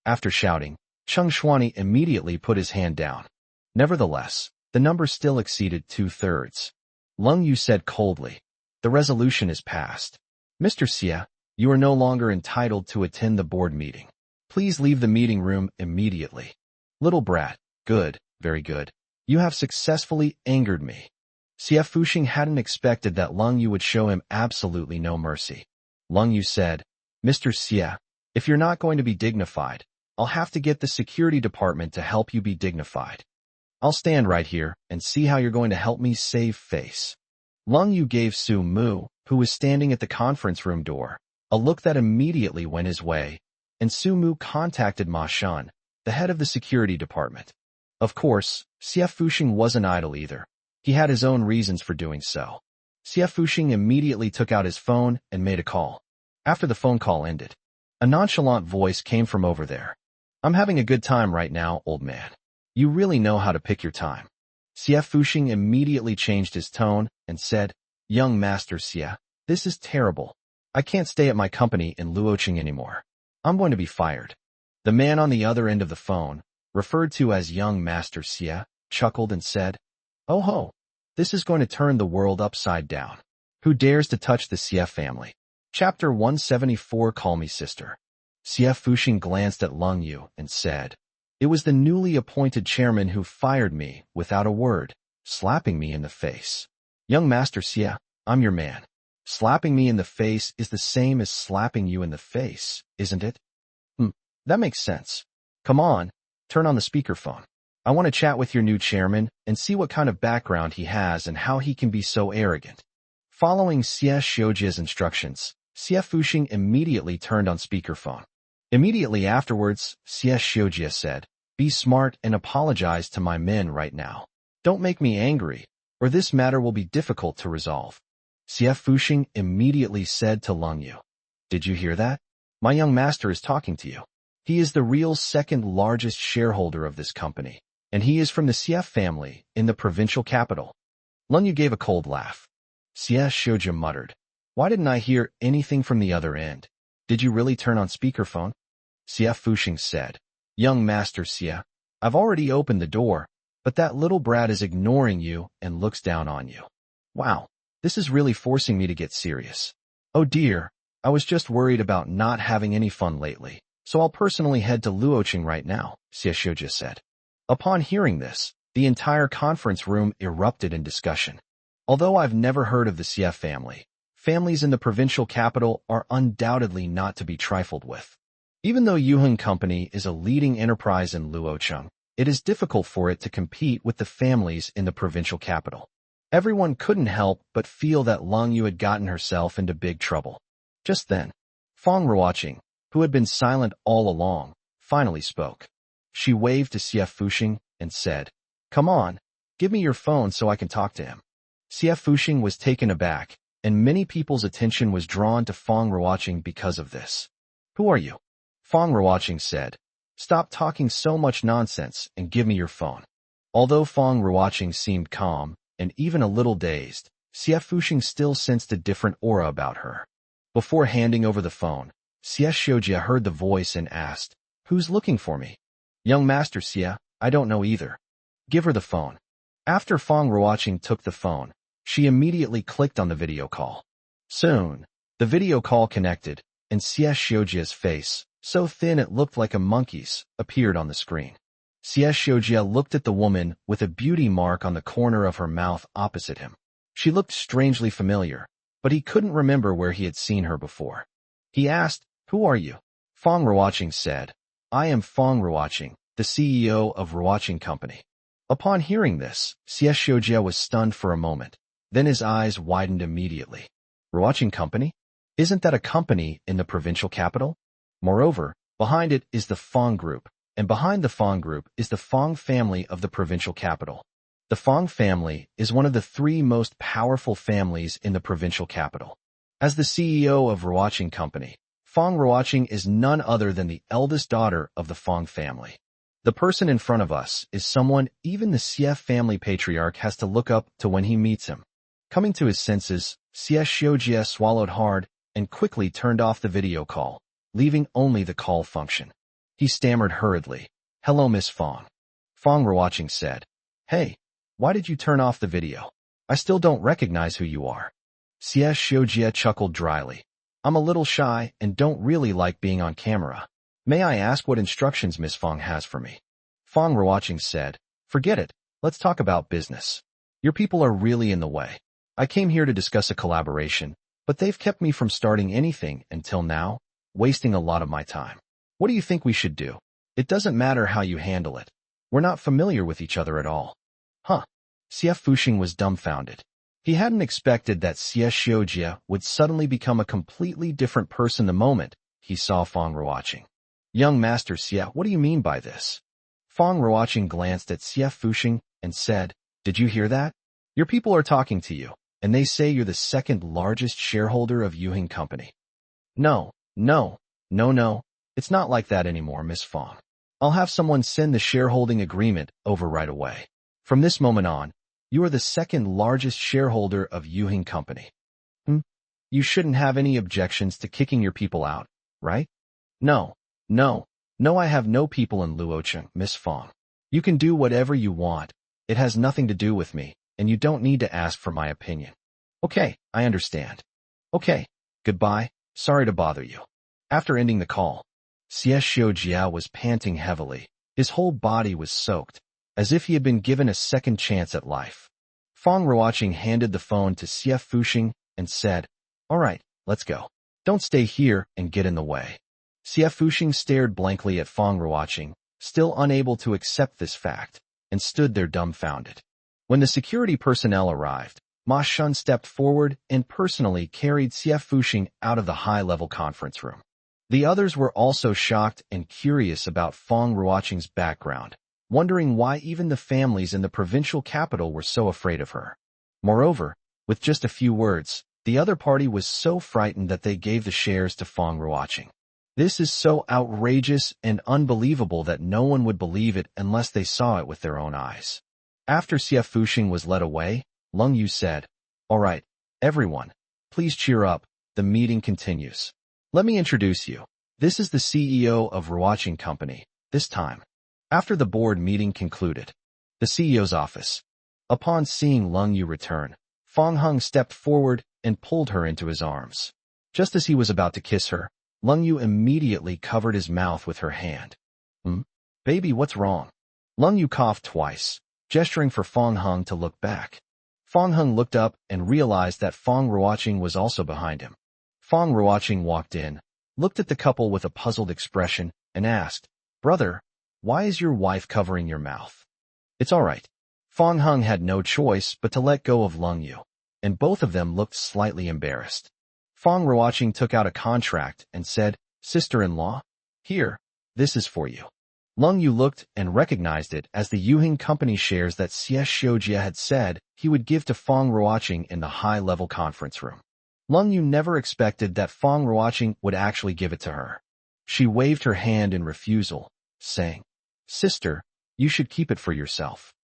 After shouting, Cheng Xuani immediately put his hand down. Nevertheless, the number still exceeded 2/3. Leng Yu said coldly, The resolution is passed. Mr. Xie, you are no longer entitled to attend the board meeting. Please leave the meeting room immediately. Little brat, good, very good. You have successfully angered me. Xie Fuxing hadn't expected that Leng Yu would show him absolutely no mercy. Leng Yu said, Mr. Xie, if you're not going to be dignified, I'll have to get the security department to help you be dignified. I'll stand right here and see how you're going to help me save face. Leng Yu gave Su Mu, who was standing at the conference room door, a look that immediately went his way, and Su Mu contacted Ma Shan, the head of the security department. Of course, Xie Fuxing wasn't idle either. He had his own reasons for doing so. Xie Fuxing immediately took out his phone and made a call. After the phone call ended, a nonchalant voice came from over there. I'm having a good time right now, old man. You really know how to pick your time. Xie Fuxing immediately changed his tone and said, Young Master Xie, this is terrible. I can't stay at my company in Luoqing anymore. I'm going to be fired. The man on the other end of the phone, referred to as Young Master Xie, chuckled and said, Oh ho, this is going to turn the world upside down. Who dares to touch the Xie family? Chapter 174 Call Me Sister. Xie Fuxing glanced at Leng Yu and said, It was the newly appointed chairman who fired me without a word, slapping me in the face. Young Master Xie, I'm your man. Slapping me in the face is the same as slapping you in the face, isn't it? That makes sense. Come on, turn on the speakerphone. I want to chat with your new chairman and see what kind of background he has and how he can be so arrogant. Following Xie Xiujie's instructions, Xie Fuxing immediately turned on speakerphone. Immediately afterwards, Xie Xiujie said, Be smart and apologize to my men right now. Don't make me angry, or this matter will be difficult to resolve. Xie Fuxing immediately said to Leng Yu, Did you hear that? My young master is talking to you. He is the real second largest shareholder of this company, and he is from the Xie family in the provincial capital. Leng Yu gave a cold laugh. Xie Shoujia muttered. Why didn't I hear anything from the other end? Did you really turn on speakerphone? Xie Fuxing said. Young Master Xie, I've already opened the door, but that little brat is ignoring you and looks down on you. Wow, this is really forcing me to get serious. Oh dear, I was just worried about not having any fun lately, so I'll personally head to Luoqing right now, Xie Shoujia said. Upon hearing this, the entire conference room erupted in discussion. Although I've never heard of the Xie family, families in the provincial capital are undoubtedly not to be trifled with. Even though Yuheng Company is a leading enterprise in Luocheng, it is difficult for it to compete with the families in the provincial capital. Everyone couldn't help but feel that Leng Yu had gotten herself into big trouble. Just then, Fang Ruoqing, who had been silent all along, finally spoke. She waved to Xie Fuxing and said, Come on, give me your phone so I can talk to him. Xie Fuxing was taken aback, and many people's attention was drawn to Fang Ruoqing because of this. Who are you? Fang Ruoqing said. Stop talking so much nonsense and give me your phone. Although Fang Ruoqing seemed calm and even a little dazed, Xie Fuxing still sensed a different aura about her. Before handing over the phone, Xie Shoujia heard the voice and asked, Who's looking for me? Young Master Xie, I don't know either. Give her the phone. After Fang Ruoqing took the phone, she immediately clicked on the video call. Soon, the video call connected, and Xie Shoujia's face, so thin it looked like a monkey's, appeared on the screen. Xie Shoujia looked at the woman with a beauty mark on the corner of her mouth opposite him. She looked strangely familiar, but he couldn't remember where he had seen her before. He asked, Who are you? Fang Ruoqing said, I am Fang Ruoqing, the CEO of Ruoqing Company. Upon hearing this, Xie Shoujia was stunned for a moment. Then his eyes widened immediately. Ruoqing Company? Isn't that a company in the provincial capital? Moreover, behind it is the Fang Group, and behind the Fang Group is the Fang family of the provincial capital. The Fang family is one of the 3 most powerful families in the provincial capital. As the CEO of Ruoqing Company, Fang Ruoqing is none other than the eldest daughter of the Fang family. The person in front of us is someone even the Xie family patriarch has to look up to when he meets him. Coming to his senses, Xie Shoujia swallowed hard and quickly turned off the video call, leaving only the call function. He stammered hurriedly, Hello, Miss Fang. Fang Ruoqing said, Hey, why did you turn off the video? I still don't recognize who you are. Xie Shoujia chuckled dryly. I'm a little shy and don't really like being on camera. May I ask what instructions Miss Fang has for me? Fang Ruoqing said, Forget it, let's talk about business. Your people are really in the way. I came here to discuss a collaboration, but they've kept me from starting anything until now, wasting a lot of my time. What do you think we should do? It doesn't matter how you handle it. We're not familiar with each other at all. Huh? Xie Fuxing was dumbfounded. He hadn't expected that Xie Shoujia would suddenly become a completely different person the moment he saw Fang Ruoqing. Young Master Xie, what do you mean by this? Fang Ruoqing glanced at Xie Fuxing and said, Did you hear that? Your people are talking to you, and they say you're the 2nd largest shareholder of Yuheng Company. No, it's not like that anymore, Miss Fang. I'll have someone send the shareholding agreement over right away. From this moment on, you are the 2nd largest shareholder of Yuheng Company. You shouldn't have any objections to kicking your people out, right? No, I have no people in Luocheng, Miss Fang. You can do whatever you want. It has nothing to do with me, and you don't need to ask for my opinion. Okay, I understand. Okay, goodbye, sorry to bother you. After ending the call, Xie Shoujia was panting heavily. His whole body was soaked, as if he had been given a second chance at life. Fang Ruoqing handed the phone to Xie Fuxing and said, All right, let's go. Don't stay here and get in the way. Xie Fuxing stared blankly at Fang Ruoqing, still unable to accept this fact, and stood there dumbfounded. When the security personnel arrived, Ma Shun stepped forward and personally carried Xie Fuxing out of the high-level conference room. The others were also shocked and curious about Fang Ruoqing's background, wondering why even the families in the provincial capital were so afraid of her. Moreover, with just a few words, the other party was so frightened that they gave the shares to Fang Ruoqing. This is so outrageous and unbelievable that no one would believe it unless they saw it with their own eyes. After Xie Fuxing was led away, Leng Yu said, All right, Everyone, please cheer up. The meeting continues. Let me introduce you. This is the CEO of Ruoqing Company, this time. After the board meeting concluded, the CEO's office. Upon seeing Lung Yu return, Fang Heng stepped forward and pulled her into his arms. Just as he was about to kiss her, Lung Yu immediately covered his mouth with her hand. Baby, what's wrong? Lung Yu coughed twice, gesturing for Fang Heng to look back. Fang Heng looked up and realized that Fang Ruoqing was also behind him. Fang Ruoqing walked in, looked at the couple with a puzzled expression, and asked, "Brother, why is your wife covering your mouth?" "It's all right." Fang Heng had no choice but to let go of Lung Yu, and both of them looked slightly embarrassed. Fang Ruoqing took out a contract and said, "Sister-in-law, here, this is for you." Lung Yu looked and recognized it as the Yuhing Company shares that Xie Xiujie had said he would give to Fang Ruoqing in the high-level conference room. Lung Yu never expected that Fang Ruoqing would actually give it to her. She waved her hand in refusal, saying, "Sister, you should keep it for yourself."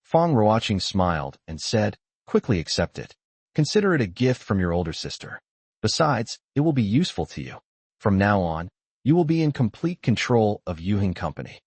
Fang Ruoqing smiled and said, "Quickly accept it. Consider it a gift from your older sister. Besides, it will be useful to you. From now on, you will be in complete control of Yuhing Company."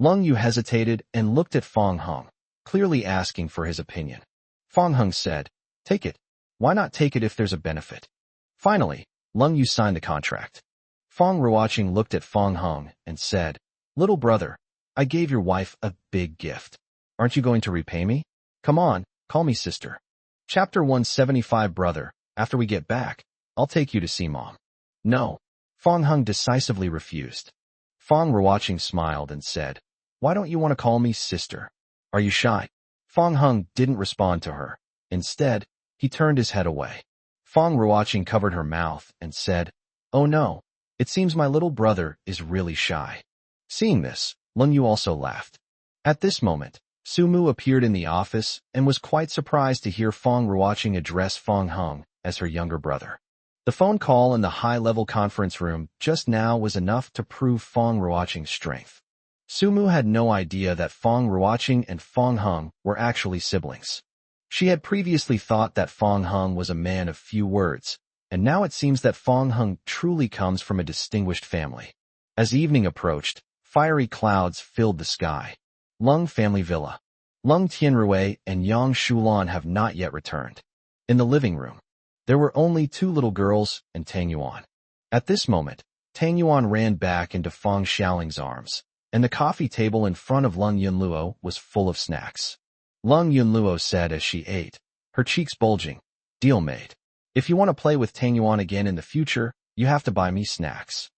Lung Yu hesitated and looked at Fang Heng, clearly asking for his opinion. Fang Heng said, "Take it. Why not take it if there's a benefit?" Finally, Lung Yu signed the contract. Fang Ruoqing looked at Fang Heng and said, "Little brother, I gave your wife a big gift. Aren't you going to repay me? Come on, call me sister." Chapter 175. Brother, after we get back, I'll take you to see Mom. "No." Fang Heng decisively refused. Fang Ruoqing smiled and said, "Why don't you want to call me sister? Are you shy?" Fang Heng didn't respond to her. Instead, he turned his head away. Fang Ruoqing covered her mouth and said, "Oh no, it seems my little brother is really shy." Seeing this, Lung Yu also laughed. At this moment, Su Mu appeared in the office and was quite surprised to hear Fang Ruoqing address Fang Heng as her younger brother. The phone call in the high-level conference room just now was enough to prove Fang Ruoqing's strength. Su Mu had no idea that Fang Ruoqing and Fang Heng were actually siblings. She had previously thought that Fang Heng was a man of few words, and now it seems that Fang Heng truly comes from a distinguished family. As evening approached, fiery clouds filled the sky. Lung Family Villa. Lung Tianrui and Yang Shulan have not yet returned. In the living room, there were only two little girls and Tang Yuan. At this moment, Tang Yuan ran back into Fang Xiaoling's arms, and the coffee table in front of Lung Yunluo was full of snacks. Lung Yunluo said as she ate, her cheeks bulging, "Deal made. If you want to play with Tang Yuan again in the future, you have to buy me snacks."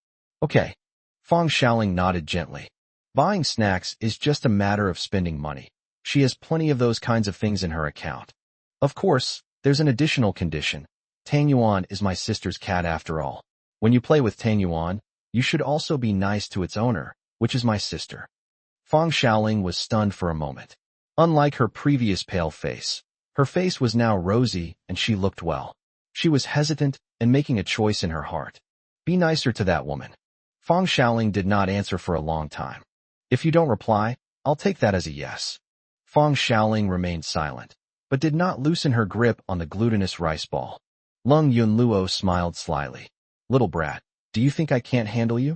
"Okay." Fang Xiaoling nodded gently. Buying snacks is just a matter of spending money. She has plenty of those kinds of things in her account. Of course, there's an additional condition. Tang Yuan is my sister's cat after all. When you play with Tang Yuan, you should also be nice to its owner, which is my sister. Fang Xiaoling was stunned for a moment. Unlike her previous pale face, her face was now rosy and she looked well. She was hesitant and making a choice in her heart. Be nicer to that woman. Fang Xiaoling did not answer for a long time. If you don't reply, I'll take that as a yes. Fang Xiaoling remained silent, but did not loosen her grip on the glutinous rice ball. Lung Yunluo smiled slyly. "Little brat, do you think I can't handle you?"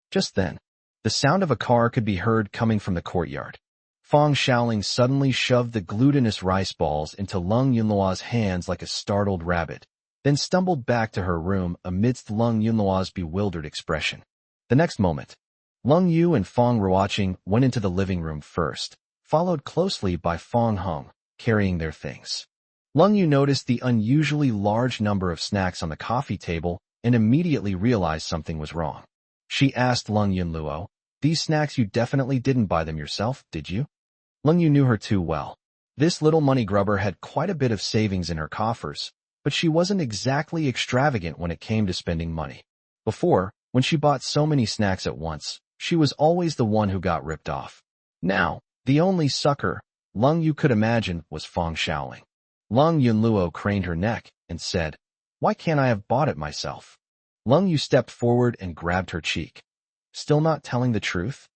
Just then, the sound of a car could be heard coming from the courtyard. Fang Xiaoling suddenly shoved the glutinous rice balls into Lung Yunluo's hands like a startled rabbit, then stumbled back to her room amidst Lung Yunluo's bewildered expression. The next moment, Lung Yu and Fang Ruoqing went into the living room first, followed closely by Fang Heng, carrying their things. Lung Yu noticed the unusually large number of snacks on the coffee table and immediately realized something was wrong. She asked Lung Yunluo, "These snacks, you definitely didn't buy them yourself, did you?" Lung Yu knew her too well. This little money grubber had quite a bit of savings in her coffers, but she wasn't exactly extravagant when it came to spending money. Before, when she bought so many snacks at once, she was always the one who got ripped off. Now, the only sucker Lung Yu could imagine was Fang Xiaoling. Lung Yunluo craned her neck and said, "Why can't I have bought it myself?" Lung Yu stepped forward and grabbed her cheek. "Still not telling the truth?"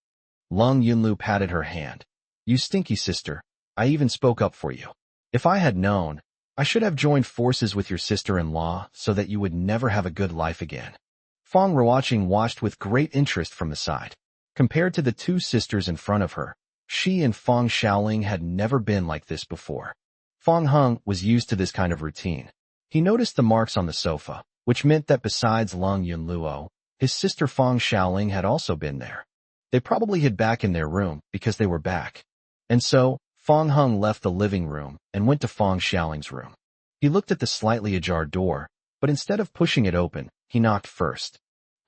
Lung Yunlu patted her hand. "You stinky sister, I even spoke up for you. If I had known..." I should have joined forces with your sister-in-law so that you would never have a good life again. Fong Ruoqing watched with great interest from the side. Compared to the two sisters in front of her, she and Fong Xiaoling had never been like this before. Fong Heng was used to this kind of routine. He noticed the marks on the sofa, which meant that besides Lung Yunluo, his sister Fong Xiaoling had also been there. They probably hid back in their room because they were back. And so, Fong Heng left the living room and went to Fong Xiaoling's room. He looked at the slightly ajar door, but instead of pushing it open, he knocked first.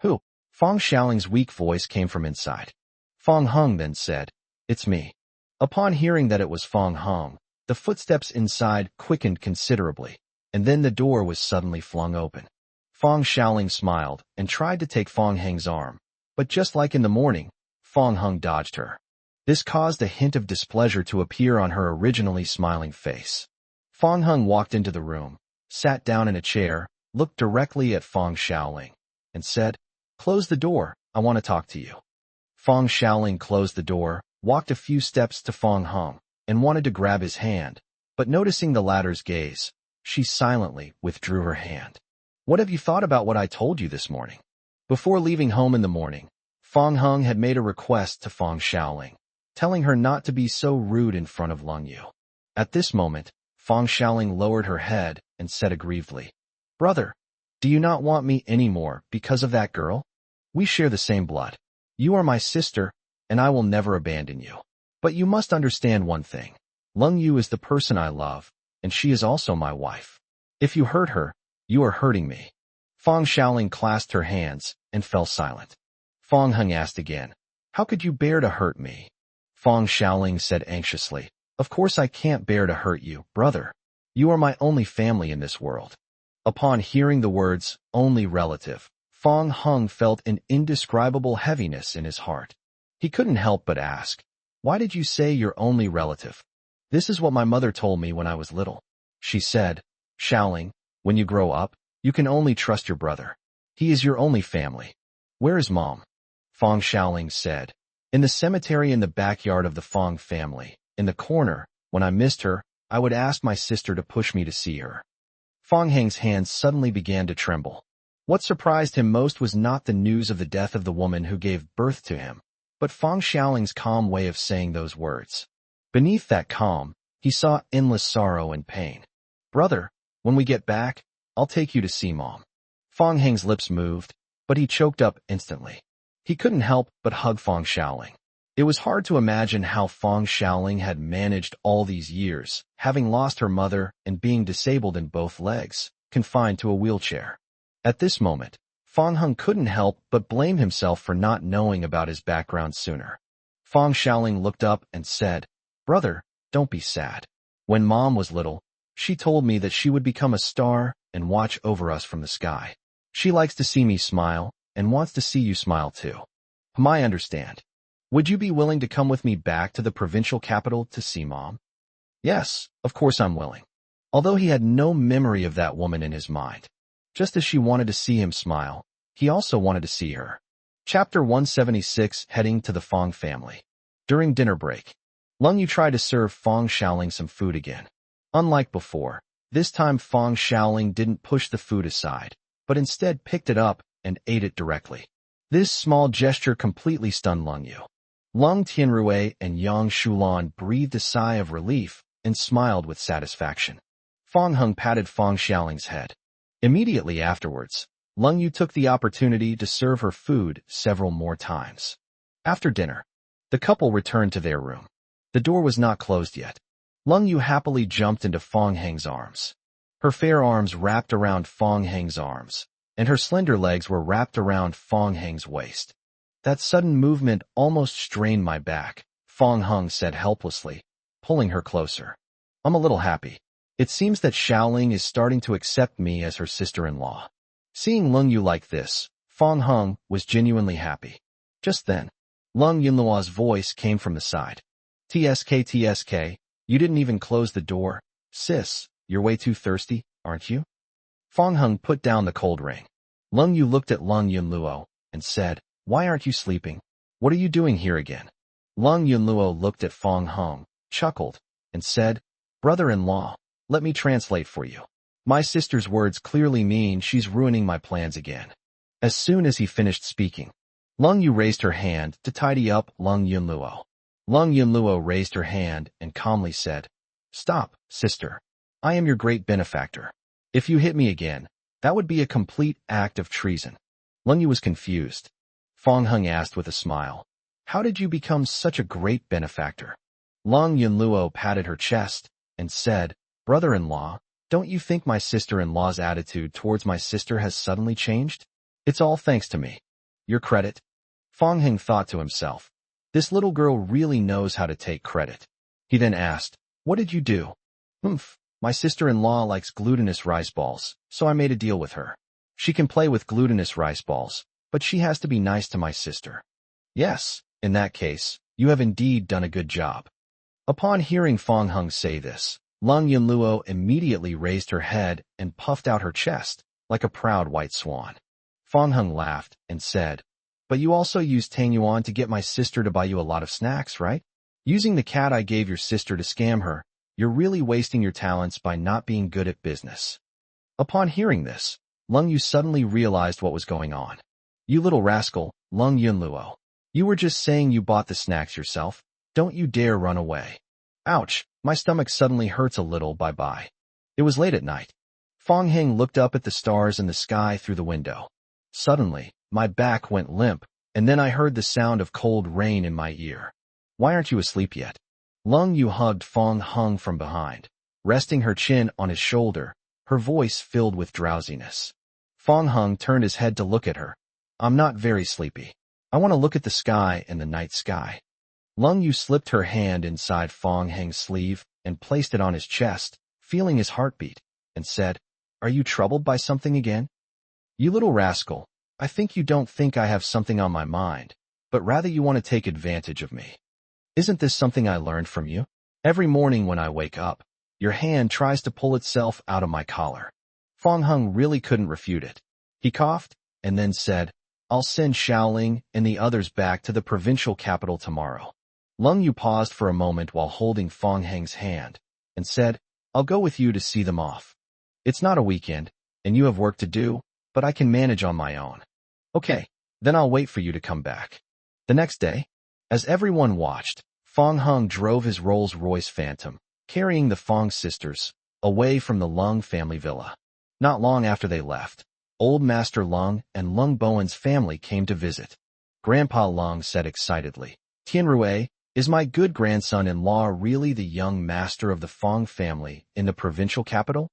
Who? Fong Xiaoling's weak voice came from inside. Fong Heng then said, "It's me." Upon hearing that it was Fong Heng, the footsteps inside quickened considerably, and then the door was suddenly flung open. Fong Xiaoling smiled and tried to take Fong Heng's arm, but just like in the morning, Fong Heng dodged her. This caused a hint of displeasure to appear on her originally smiling face. Fong Heng walked into the room, sat down in a chair, looked directly at Fong Xiaoling, and said, "Close the door, I want to talk to you." Fong Xiaoling closed the door, walked a few steps to Fong Heng, and wanted to grab his hand, but noticing the latter's gaze, she silently withdrew her hand. "What have you thought about what I told you this morning?" Before leaving home in the morning, Fong Heng had made a request to Fong Xiaoling, telling her not to be so rude in front of Lung Yu. At this moment, Fong Xiaoling lowered her head and said aggrievedly, "Brother, do you not want me anymore because of that girl? We share the same blood. You are my sister, and I will never abandon you. But you must understand one thing. Lung Yu is the person I love, and she is also my wife. If you hurt her, you are hurting me." Fong Xiaoling clasped her hands and fell silent. Fong Heng asked again, "How could you bear to hurt me?" Fong Xiaoling said anxiously, "Of course I can't bear to hurt you, brother. You are my only family in this world." Upon hearing the words, "only relative," Fong Heng felt an indescribable heaviness in his heart. He couldn't help but ask, "Why did you say your only relative?" "This is what my mother told me when I was little. She said, 'Xiaoling, when you grow up, you can only trust your brother. He is your only family.'" "Where is Mom?" Fong Xiaoling said, "In the cemetery in the backyard of the Fong family, in the corner. When I missed her, I would ask my sister to push me to see her." Fong Heng's hands suddenly began to tremble. What surprised him most was not the news of the death of the woman who gave birth to him, but Fong Xiaoling's calm way of saying those words. Beneath that calm, he saw endless sorrow and pain. "Brother, when we get back, I'll take you to see Mom." Fong Heng's lips moved, but he choked up instantly. He couldn't help but hug Fong Xiaoling. It was hard to imagine how Fong Xiaoling had managed all these years, having lost her mother and being disabled in both legs, confined to a wheelchair. At this moment, Fong Heng couldn't help but blame himself for not knowing about his background sooner. Fong Xiaoling looked up and said, "Brother, don't be sad. When Mom was little, she told me that she would become a star and watch over us from the sky. She likes to see me smile and wants to see you smile too. I understand. Would you be willing to come with me back to the provincial capital to see Mom?" "Yes, of course I'm willing." Although he had no memory of that woman in his mind. Just as she wanted to see him smile, he also wanted to see her. Chapter 176, Heading to the Fong family. During dinner break, Lung Yu tried to serve Fong Xiaoling some food again. Unlike before, this time Fong Xiaoling didn't push the food aside, but instead picked it up and ate it directly. This small gesture completely stunned Lung Yu. Lung Tianrui and Yang Shulan breathed a sigh of relief and smiled with satisfaction. Fong Heng patted Fong Xiaoling's head. Immediately afterwards, Lung Yu took the opportunity to serve her food several more times. After dinner, the couple returned to their room. The door was not closed yet. Lung Yu happily jumped into Fong Heng's arms. Her fair arms wrapped around Fong Heng's arms, and her slender legs were wrapped around Fong Heng's waist. "That sudden movement almost strained my back," Fong Heng said helplessly, pulling her closer. "I'm a little happy. It seems that Xiaoling is starting to accept me as her sister-in-law." Seeing Lung Yu like this, Fong Heng was genuinely happy. Just then, Lung Yunluo's voice came from the side. TSK, you didn't even close the door. Sis, you're way too thirsty, aren't you?" Fong Heng put down the cold ring. Lung Yu looked at Lung Yunluo and said, "Why aren't you sleeping? What are you doing here again?" Lung Yunluo looked at Fong Heng, chuckled, and said, "Brother-in-law, let me translate for you. My sister's words clearly mean she's ruining my plans again. As soon as he finished speaking, Lung Yu raised her hand to tidy up Lung Yunluo. Lung Yunluo raised her hand and calmly said, "Stop, sister. I am your great benefactor. If you hit me again, that would be a complete act of treason." Lung Yu was confused. Fong Hung asked with a smile, "How did you become such a great benefactor?" Lung Yunluo patted her chest and said, "Brother-in-law, don't you think my sister-in-law's attitude towards my sister has suddenly changed? It's all thanks to me. Your credit?" Fong Hung thought to himself, "This little girl really knows how to take credit." He then asked, "What did you do?" My sister-in-law likes glutinous rice balls, so I made a deal with her. She can play with glutinous rice balls, but she has to be nice to my sister." "Yes, in that case, you have indeed done a good job." Upon hearing Fong Hung say this, Lung Yunluo immediately raised her head and puffed out her chest like a proud white swan. Fong Hung laughed and said, "But you also used Tang Yuan to get my sister to buy you a lot of snacks, right? Using the cat I gave your sister to scam her, you're really wasting your talents by not being good at business." Upon hearing this, Lung Yu suddenly realized what was going on. "You little rascal, Lung Yunluo. You were just saying you bought the snacks yourself. Don't you dare run away." Ouch, my stomach suddenly hurts a little. Bye-bye. It was late at night. Fong Heng looked up at the stars in the sky through the window. Suddenly, my back went limp, and then I heard the sound of cold rain in my ear. "Why aren't you asleep yet?" Lung Yu hugged Fong Hung from behind, resting her chin on his shoulder, her voice filled with drowsiness. Fong Hung turned his head to look at her. "I'm not very sleepy. I want to look at the sky and the night sky." Lung Yu slipped her hand inside Fong Heng's sleeve and placed it on his chest, feeling his heartbeat, and said, "Are you troubled by something again?" "You little rascal, I think you don't think I have something on my mind, but rather you want to take advantage of me. Isn't this something I learned from you? Every morning when I wake up, your hand tries to pull itself out of my collar." Fong Hung really couldn't refute it. He coughed and then said, "I'll send Xiaoling and the others back to the provincial capital tomorrow." Lung Yu paused for a moment while holding Fong Heng's hand and said, "I'll go with you to see them off. It's not a weekend, and you have work to do, but I can manage on my own." "Okay, then I'll wait for you to come back." The next day, as everyone watched, Fong Hung drove his Rolls-Royce Phantom, carrying the Fong sisters, away from the Lung family villa. Not long after they left, Old Master Lung and Lung Bowen's family came to visit. Grandpa Lung said excitedly, "Tianrui, is my good grandson-in-law really the young master of the Fong family in the provincial capital?"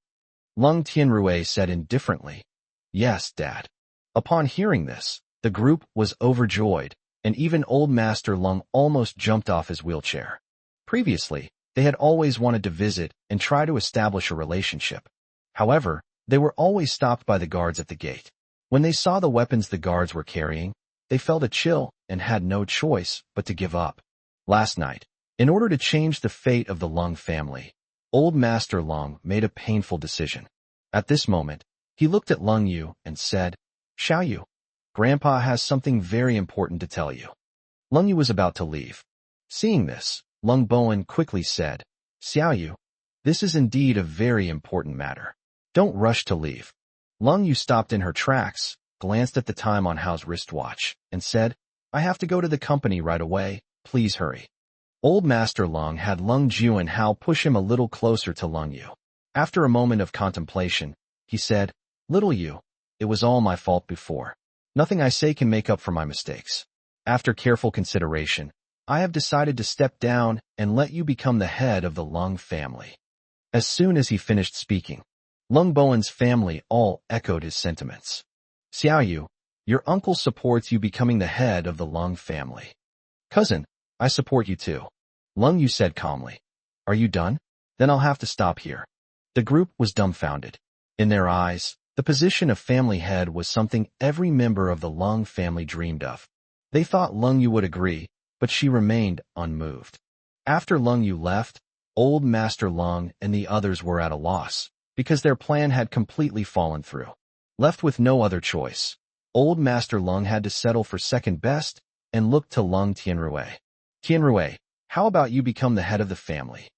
Lung Tianrui said indifferently, "Yes, Dad." Upon hearing this, the group was overjoyed, and even Old Master Lung almost jumped off his wheelchair. Previously, they had always wanted to visit and try to establish a relationship. However, they were always stopped by the guards at the gate. When they saw the weapons the guards were carrying, they felt a chill and had no choice but to give up. Last night, in order to change the fate of the Lung family, Old Master Lung made a painful decision. At this moment, he looked at Lung Yu and said, "Xiao Yu, Grandpa has something very important to tell you." Lung Yu was about to leave. Seeing this, Lung Bowen quickly said, "Xiao Yu, this is indeed a very important matter. Don't rush to leave." Lung Yu stopped in her tracks, glanced at the time on Hao's wristwatch, and said, "I have to go to the company right away. Please hurry." Old Master Lung had Lung Jiu and Hao push him a little closer to Lung Yu. After a moment of contemplation, he said, "Little Yu, it was all my fault before. Nothing I say can make up for my mistakes. After careful consideration, I have decided to step down and let you become the head of the Lung family." As soon as he finished speaking, Lung Bowen's family all echoed his sentiments. "Xiao Yu, your uncle supports you becoming the head of the Lung family. Cousin, I support you too." Lung Yu said calmly. "Are you done? Then I'll have to stop here." The group was dumbfounded. In their eyes, the position of family head was something every member of the Lung family dreamed of. They thought Lung Yu would agree, but she remained unmoved. After Lung Yu left, Old Master Lung and the others were at a loss, because their plan had completely fallen through. Left with no other choice, Old Master Lung had to settle for second best and looked to Lung Tianrui. "Tianrui, how about you become the head of the family?"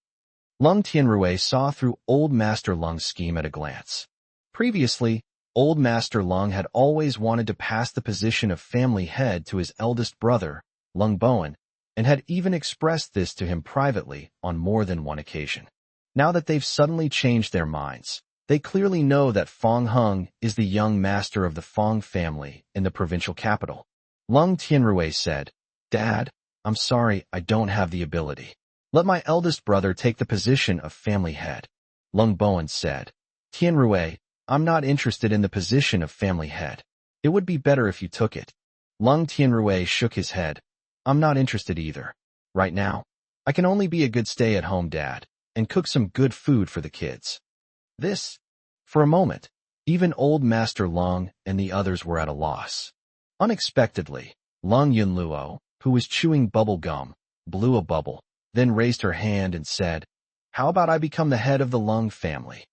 Lung Tianrui saw through Old Master Lung's scheme at a glance. Previously, Old Master Lung had always wanted to pass the position of family head to his eldest brother, Lung Bowen, and had even expressed this to him privately on more than one occasion. Now that they've suddenly changed their minds, they clearly know that Fong Hung is the young master of the Fong family in the provincial capital. Lung Tianrui said, "Dad, I'm sorry I don't have the ability. Let my eldest brother take the position of family head." Lung Bowen said, "Tianrui, I'm not interested in the position of family head. It would be better if you took it." Lung Tianrui shook his head. "I'm not interested either. Right now, I can only be a good stay-at-home dad and cook some good food for the kids." For a moment, even Old Master Lung and the others were at a loss. Unexpectedly, Lung Yunluo, who was chewing bubble gum, blew a bubble, then raised her hand and said, "How about I become the head of the Lung family?"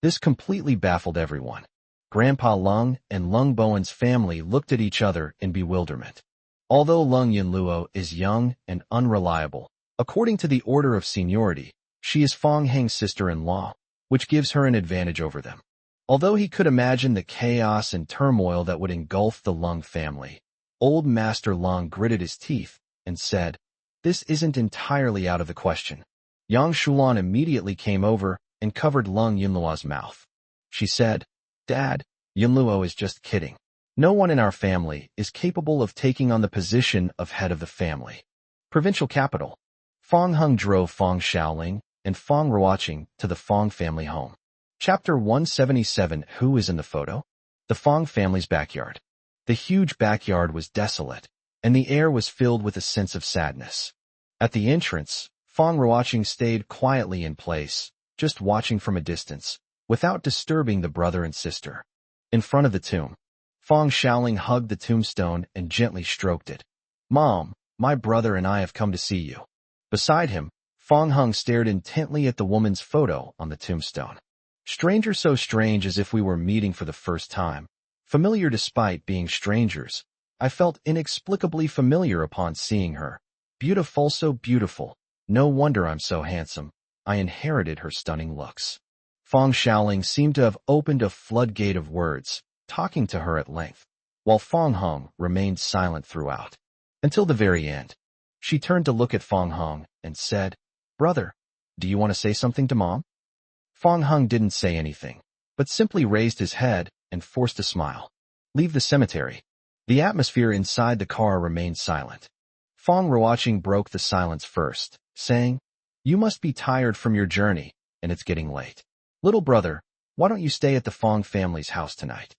This completely baffled everyone. Grandpa Lung and Lung Bowen's family looked at each other in bewilderment. Although Lung Yunluo is young and unreliable, according to the order of seniority, she is Fong Heng's sister-in-law, which gives her an advantage over them. Although he could imagine the chaos and turmoil that would engulf the Lung family, Old Master Lung gritted his teeth and said, "This isn't entirely out of the question." Yang Shulan immediately came over and covered Lung Yunluo's mouth. She said, "Dad, Yunluo is just kidding. No one in our family is capable of taking on the position of head of the family." Provincial capital. Fong Hung drove Fong Shaoling and Fong Ruoqing to the Fong family home. Chapter 177. Who is in the photo? The Fong family's backyard. The huge backyard was desolate, and the air was filled with a sense of sadness. At the entrance, Fong Ruoqing stayed quietly in place, just watching from a distance, without disturbing the brother and sister. In front of the tomb, Fong Shaoling hugged the tombstone and gently stroked it. "Mom, my brother and I have come to see you." Beside him, Fong Hung stared intently at the woman's photo on the tombstone. "Stranger, so strange, as if we were meeting for the first time. Familiar despite being strangers. I felt inexplicably familiar upon seeing her. Beautiful, so beautiful. No wonder I'm so handsome. I inherited her stunning looks." Fong Shaoling seemed to have opened a floodgate of words, talking to her at length, while Fong Hung remained silent throughout. Until the very end. She turned to look at Fong Hung and said, "Brother, do you want to say something to Mom?" Fong Hung didn't say anything, but simply raised his head and forced a smile. "Leave the cemetery." The atmosphere inside the car remained silent. Fong Ruoqing broke the silence first, saying, "You must be tired from your journey, and it's getting late. Little brother, why don't you stay at the Fong family's house tonight?"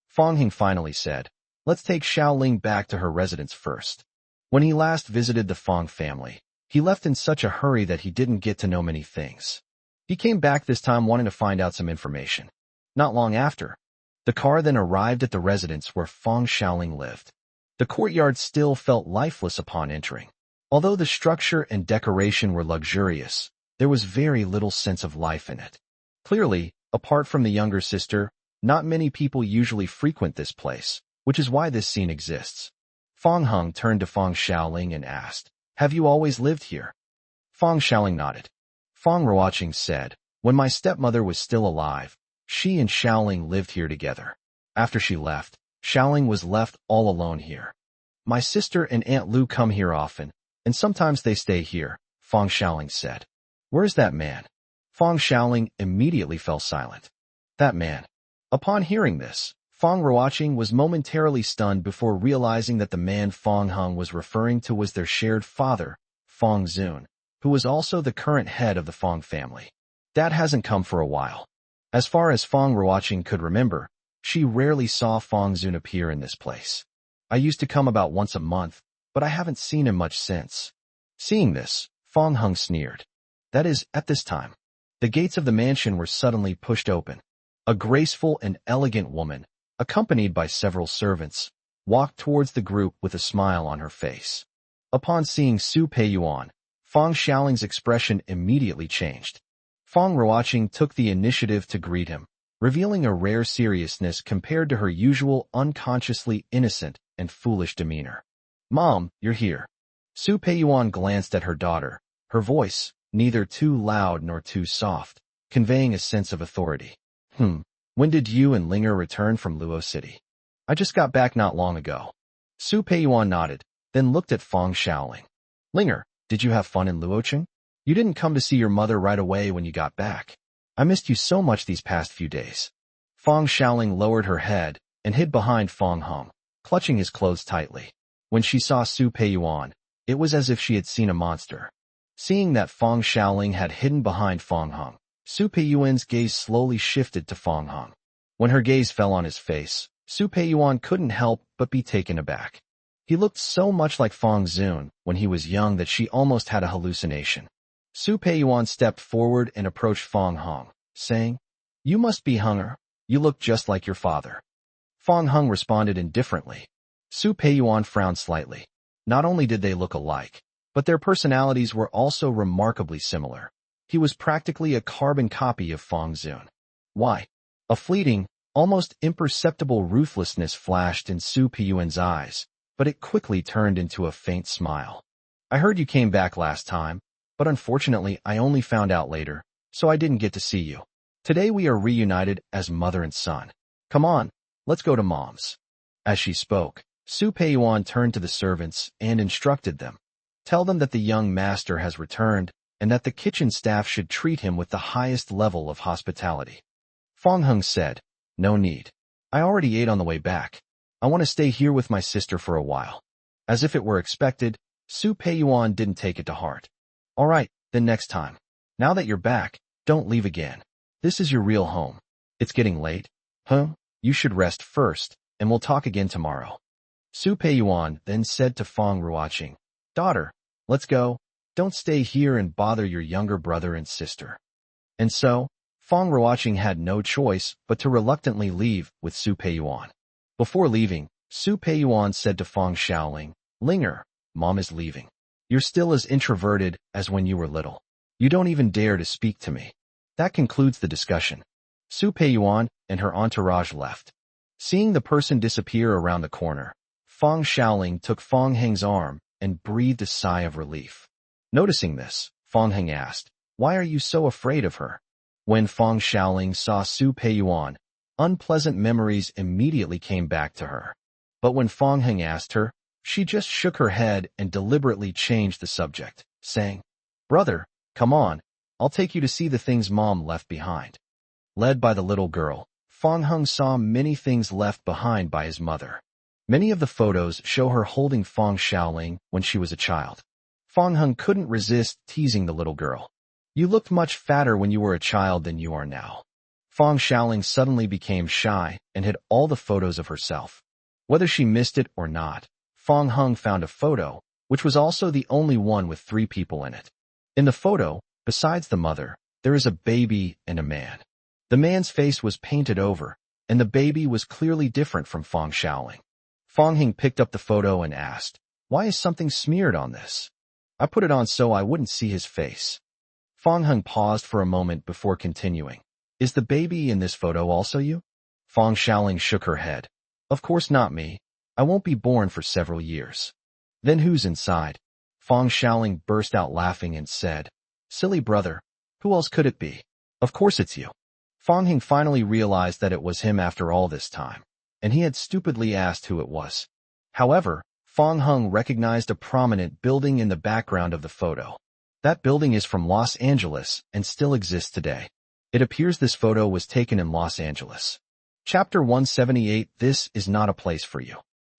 Fong Hing finally said, "Let's take Xiaoling back to her residence first." When he last visited the Fong family, he left in such a hurry that he didn't get to know many things. He came back this time wanting to find out some information. Not long after, the car then arrived at the residence where Fong Shaoling lived. The courtyard still felt lifeless upon entering. Although the structure and decoration were luxurious, there was very little sense of life in it. Clearly, apart from the younger sister, not many people usually frequent this place, which is why this scene exists. Fong Hung turned to Fong Shaoling and asked, "Have you always lived here?" Fong Shaoling nodded. Fong Ruoqing said, "When my stepmother was still alive, she and Shaoling lived here together. After she left, Shaoling was left all alone here. My sister and Aunt Lu come here often, and sometimes they stay here," Fong Shaoling said. "Where's that man?" Fong Shaoling immediately fell silent. That man. Upon hearing this, Fong Ruoqing was momentarily stunned before realizing that the man Fong Hung was referring to was their shared father, Fong Zun, who was also the current head of the Fong family. Dad hasn't come for a while. As far as Fong Ruoqing could remember, she rarely saw Fong Zun appear in this place. "I used to come about once a month, but I haven't seen him much since." Seeing this, Fong Hung sneered. That is, at this time, the gates of the mansion were suddenly pushed open. A graceful and elegant woman, accompanied by several servants, walked towards the group with a smile on her face. Upon seeing Su Peiyuan, Fong Shaoling's expression immediately changed. Fong Ruoqing took the initiative to greet him, revealing a rare seriousness compared to her usual unconsciously innocent and foolish demeanor. "Mom, you're here." Su Peiyuan glanced at her daughter, her voice, neither too loud nor too soft, conveying a sense of authority. When did you and Linger return from Luo City? I just got back not long ago. Su Peiyuan nodded, then looked at Feng Xiaoling. Linger, did you have fun in Luocheng? You didn't come to see your mother right away when you got back. I missed you so much these past few days. Feng Xiaoling lowered her head and hid behind Feng Heng, clutching his clothes tightly. When she saw Su Peiyuan, it was as if she had seen a monster. Seeing that Feng Xiaoling had hidden behind Feng Heng, Su Peiyuan's gaze slowly shifted to Feng Heng. When her gaze fell on his face, Su Peiyuan couldn't help but be taken aback. He looked so much like Feng Zun when he was young that she almost had a hallucination. Su Peiyuan stepped forward and approached Feng Heng, saying, "You must be Henger. You look just like your father." Feng Heng responded indifferently. Su Peiyuan frowned slightly. Not only did they look alike, but their personalities were also remarkably similar. He was practically a carbon copy of Feng Zun. Why? A fleeting, almost imperceptible ruthlessness flashed in Su Peiyuan's eyes, but it quickly turned into a faint smile. I heard you came back last time, but unfortunately I only found out later, so I didn't get to see you. Today we are reunited as mother and son. Come on, let's go to Mom's. As she spoke, Su Peiyuan turned to the servants and instructed them. Tell them that the young master has returned and that the kitchen staff should treat him with the highest level of hospitality. Feng Heng said, "No need. I already ate on the way back. I want to stay here with my sister for a while." As if it were expected, Su Peiyuan didn't take it to heart. "All right, then next time. Now that you're back, don't leave again. This is your real home. It's getting late. You should rest first, and we'll talk again tomorrow." Su Peiyuan then said to Feng Ruoqing, "Daughter, let's go. Don't stay here and bother your younger brother and sister." And so, Feng Ruoqing had no choice but to reluctantly leave with Su Peiyuan. Before leaving, Su Peiyuan said to Feng Xiaoling, "Linger, Mom is leaving. You're still as introverted as when you were little. You don't even dare to speak to me." That concludes the discussion. Su Peiyuan and her entourage left. Seeing the person disappear around the corner, Feng Xiaoling took Feng Heng's arm and breathed a sigh of relief. Noticing this, Feng Heng asked, "Why are you so afraid of her?" When Feng Xiaoling saw Su Peiyuan, unpleasant memories immediately came back to her. But when Feng Heng asked her, she just shook her head and deliberately changed the subject, saying, "Brother, come on, I'll take you to see the things Mom left behind." Led by the little girl, Feng Heng saw many things left behind by his mother. Many of the photos show her holding Feng Xiaoling when she was a child. Feng Heng couldn't resist teasing the little girl. "You looked much fatter when you were a child than you are now." Feng Xiaoling suddenly became shy and hid all the photos of herself. Whether she missed it or not, Feng Heng found a photo, which was also the only one with 3 people in it. In the photo, besides the mother, there is a baby and a man. The man's face was painted over, and the baby was clearly different from Feng Xiaoling. Feng Heng picked up the photo and asked, "Why is something smeared on this?" "I put it on so I wouldn't see his face." Feng Heng paused for a moment before continuing. "Is the baby in this photo also you?" Feng Xiaoling shook her head. "Of course not me. I won't be born for several years." "Then who's inside?" Feng Xiaoling burst out laughing and said, "Silly brother, who else could it be? Of course it's you." Feng Heng finally realized that it was him after all this time, and he had stupidly asked who it was. However, Feng Heng recognized a prominent building in the background of the photo. That building is from Los Angeles and still exists today. It appears this photo was taken in Los Angeles. Chapter 178. This is not a place for you.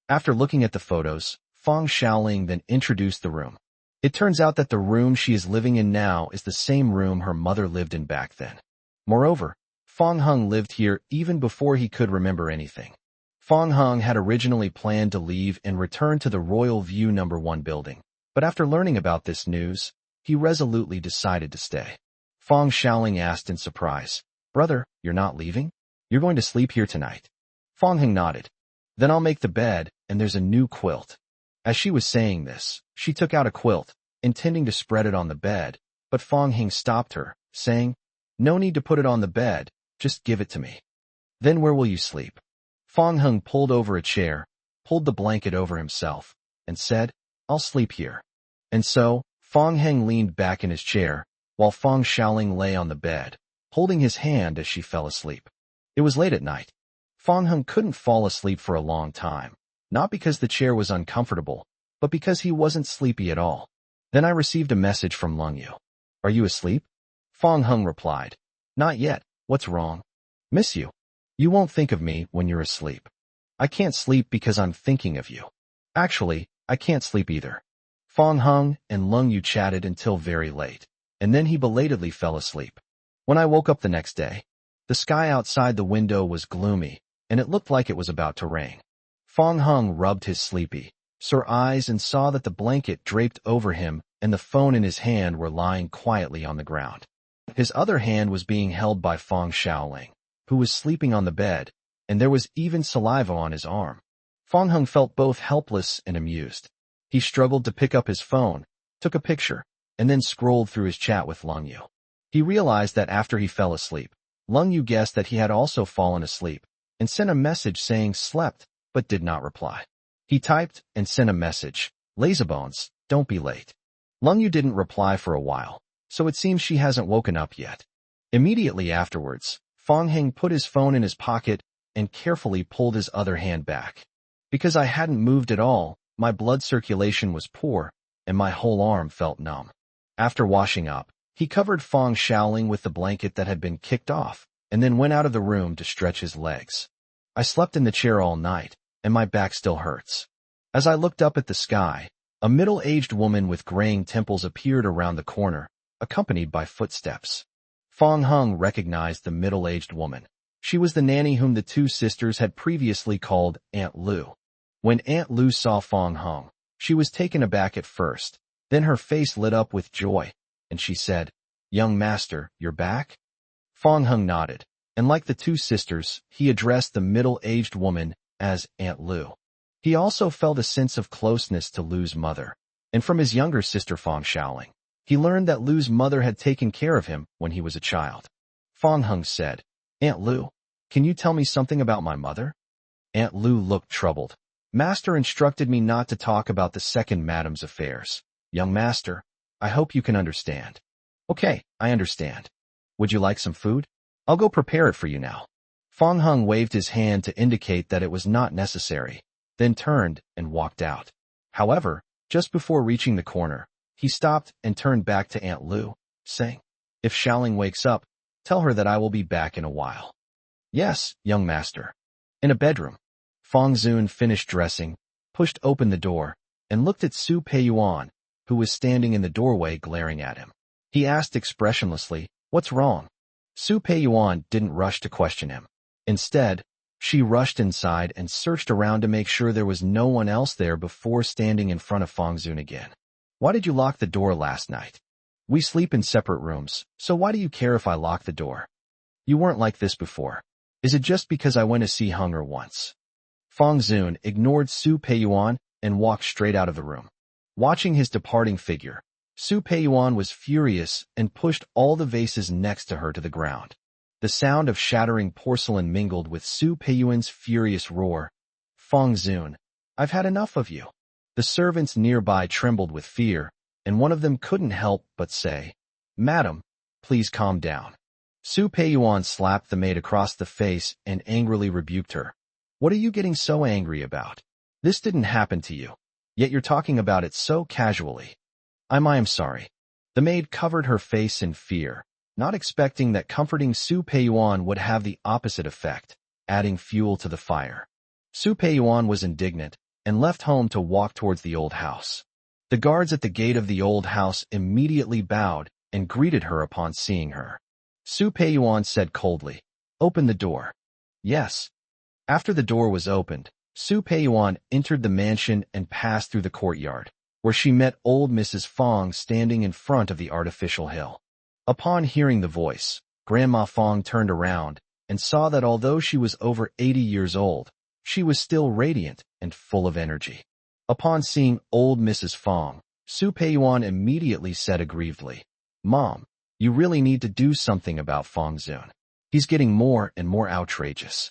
After looking at the photos, Feng Xiaoling then introduced the room. It turns out that the room she is living in now is the same room her mother lived in back then. Moreover, Feng Heng lived here even before he could remember anything. Feng Heng had originally planned to leave and return to the Royal View No. 1 building, but after learning about this news, he resolutely decided to stay. Feng Xiaoling asked in surprise, "Brother, you're not leaving? You're going to sleep here tonight?" Feng Heng nodded. "Then I'll make the bed, and there's a new quilt." As she was saying this, she took out a quilt, intending to spread it on the bed, but Feng Heng stopped her, saying, "No need to put it on the bed, just give it to me." "Then where will you sleep?" Feng Heng pulled over a chair, pulled the blanket over himself, and said, "I'll sleep here." And so, Feng Heng leaned back in his chair, while Fong Xiaoling lay on the bed, holding his hand as she fell asleep. It was late at night. Fong Hung couldn't fall asleep for a long time, not because the chair was uncomfortable, but because he wasn't sleepy at all. Then I received a message from Lung Yu. Are you asleep? Fong Hung replied. Not yet. What's wrong? Miss you. You won't think of me when you're asleep. I can't sleep because I'm thinking of you. Actually, I can't sleep either. Fong Hung and Lung Yu chatted until very late, and then he belatedly fell asleep. When I woke up the next day, the sky outside the window was gloomy, and it looked like it was about to rain. Fong Hung rubbed his sleepy, sore eyes and saw that the blanket draped over him and the phone in his hand were lying quietly on the ground. His other hand was being held by Fong Xiaoling, who was sleeping on the bed, and there was even saliva on his arm. Fong Hung felt both helpless and amused. He struggled to pick up his phone, took a picture, and then scrolled through his chat with Lung Yu. He realized that after he fell asleep, Lung Yu guessed that he had also fallen asleep, and sent a message saying slept, but did not reply. He typed and sent a message, Lazybones, don't be late. Lung Yu didn't reply for a while, so it seems she hasn't woken up yet. Immediately afterwards, Fong Hung put his phone in his pocket and carefully pulled his other hand back. Because I hadn't moved at all, my blood circulation was poor, and my whole arm felt numb. After washing up, he covered Fong Xiaoling with the blanket that had been kicked off, and then went out of the room to stretch his legs. I slept in the chair all night, and my back still hurts. As I looked up at the sky, a middle-aged woman with graying temples appeared around the corner, accompanied by footsteps. Fong Hung recognized the middle-aged woman. She was the nanny whom the two sisters had previously called Aunt Lu. When Aunt Lu saw Fong Hung, she was taken aback at first, then her face lit up with joy, and she said, Young master, you're back? Fong Hung nodded, and like the two sisters, he addressed the middle-aged woman as Aunt Lu. He also felt a sense of closeness to Lu's mother, and from his younger sister Fong Xiaoling, he learned that Lu's mother had taken care of him when he was a child. Fong Hung said, Aunt Lu, can you tell me something about my mother? Aunt Lu looked troubled. Master instructed me not to talk about the second madam's affairs. Young master, I hope you can understand. Okay, I understand. Would you like some food? I'll go prepare it for you now. Fong Hung waved his hand to indicate that it was not necessary, then turned and walked out. However, just before reaching the corner, he stopped and turned back to Aunt Lu, saying, If Xiaoling wakes up, tell her that I will be back in a while. Yes, young master. In a bedroom. Fong Zun finished dressing, pushed open the door, and looked at Su Peiyuan, who was standing in the doorway glaring at him. He asked expressionlessly, What's wrong? Su Peiyuan didn't rush to question him. Instead, she rushed inside and searched around to make sure there was no one else there before standing in front of Fong Zun again. Why did you lock the door last night? We sleep in separate rooms, so why do you care if I lock the door? You weren't like this before. Is it just because I went to see Hunger once? Fong Zun ignored Su Peiyuan and walked straight out of the room. Watching his departing figure, Su Peiyuan was furious and pushed all the vases next to her to the ground. The sound of shattering porcelain mingled with Su Peiyuan's furious roar. Fong Zun, I've had enough of you. The servants nearby trembled with fear, and one of them couldn't help but say, Madam, please calm down. Su Peiyuan slapped the maid across the face and angrily rebuked her. What are you getting so angry about? This didn't happen to you, yet you're talking about it so casually. I am sorry. The maid covered her face in fear, not expecting that comforting Su Peiyuan would have the opposite effect, adding fuel to the fire. Su Peiyuan was indignant and left home to walk towards the old house. The guards at the gate of the old house immediately bowed and greeted her upon seeing her. Su Peiyuan said coldly, Open the door. Yes. After the door was opened, Su Peiyuan entered the mansion and passed through the courtyard, where she met old Mrs. Fong standing in front of the artificial hill. Upon hearing the voice, Grandma Fong turned around and saw that although she was over 80 years old, she was still radiant and full of energy. Upon seeing old Mrs. Fong, Su Peiyuan immediately said aggrievedly, Mom, you really need to do something about Fong Zun. He's getting more and more outrageous.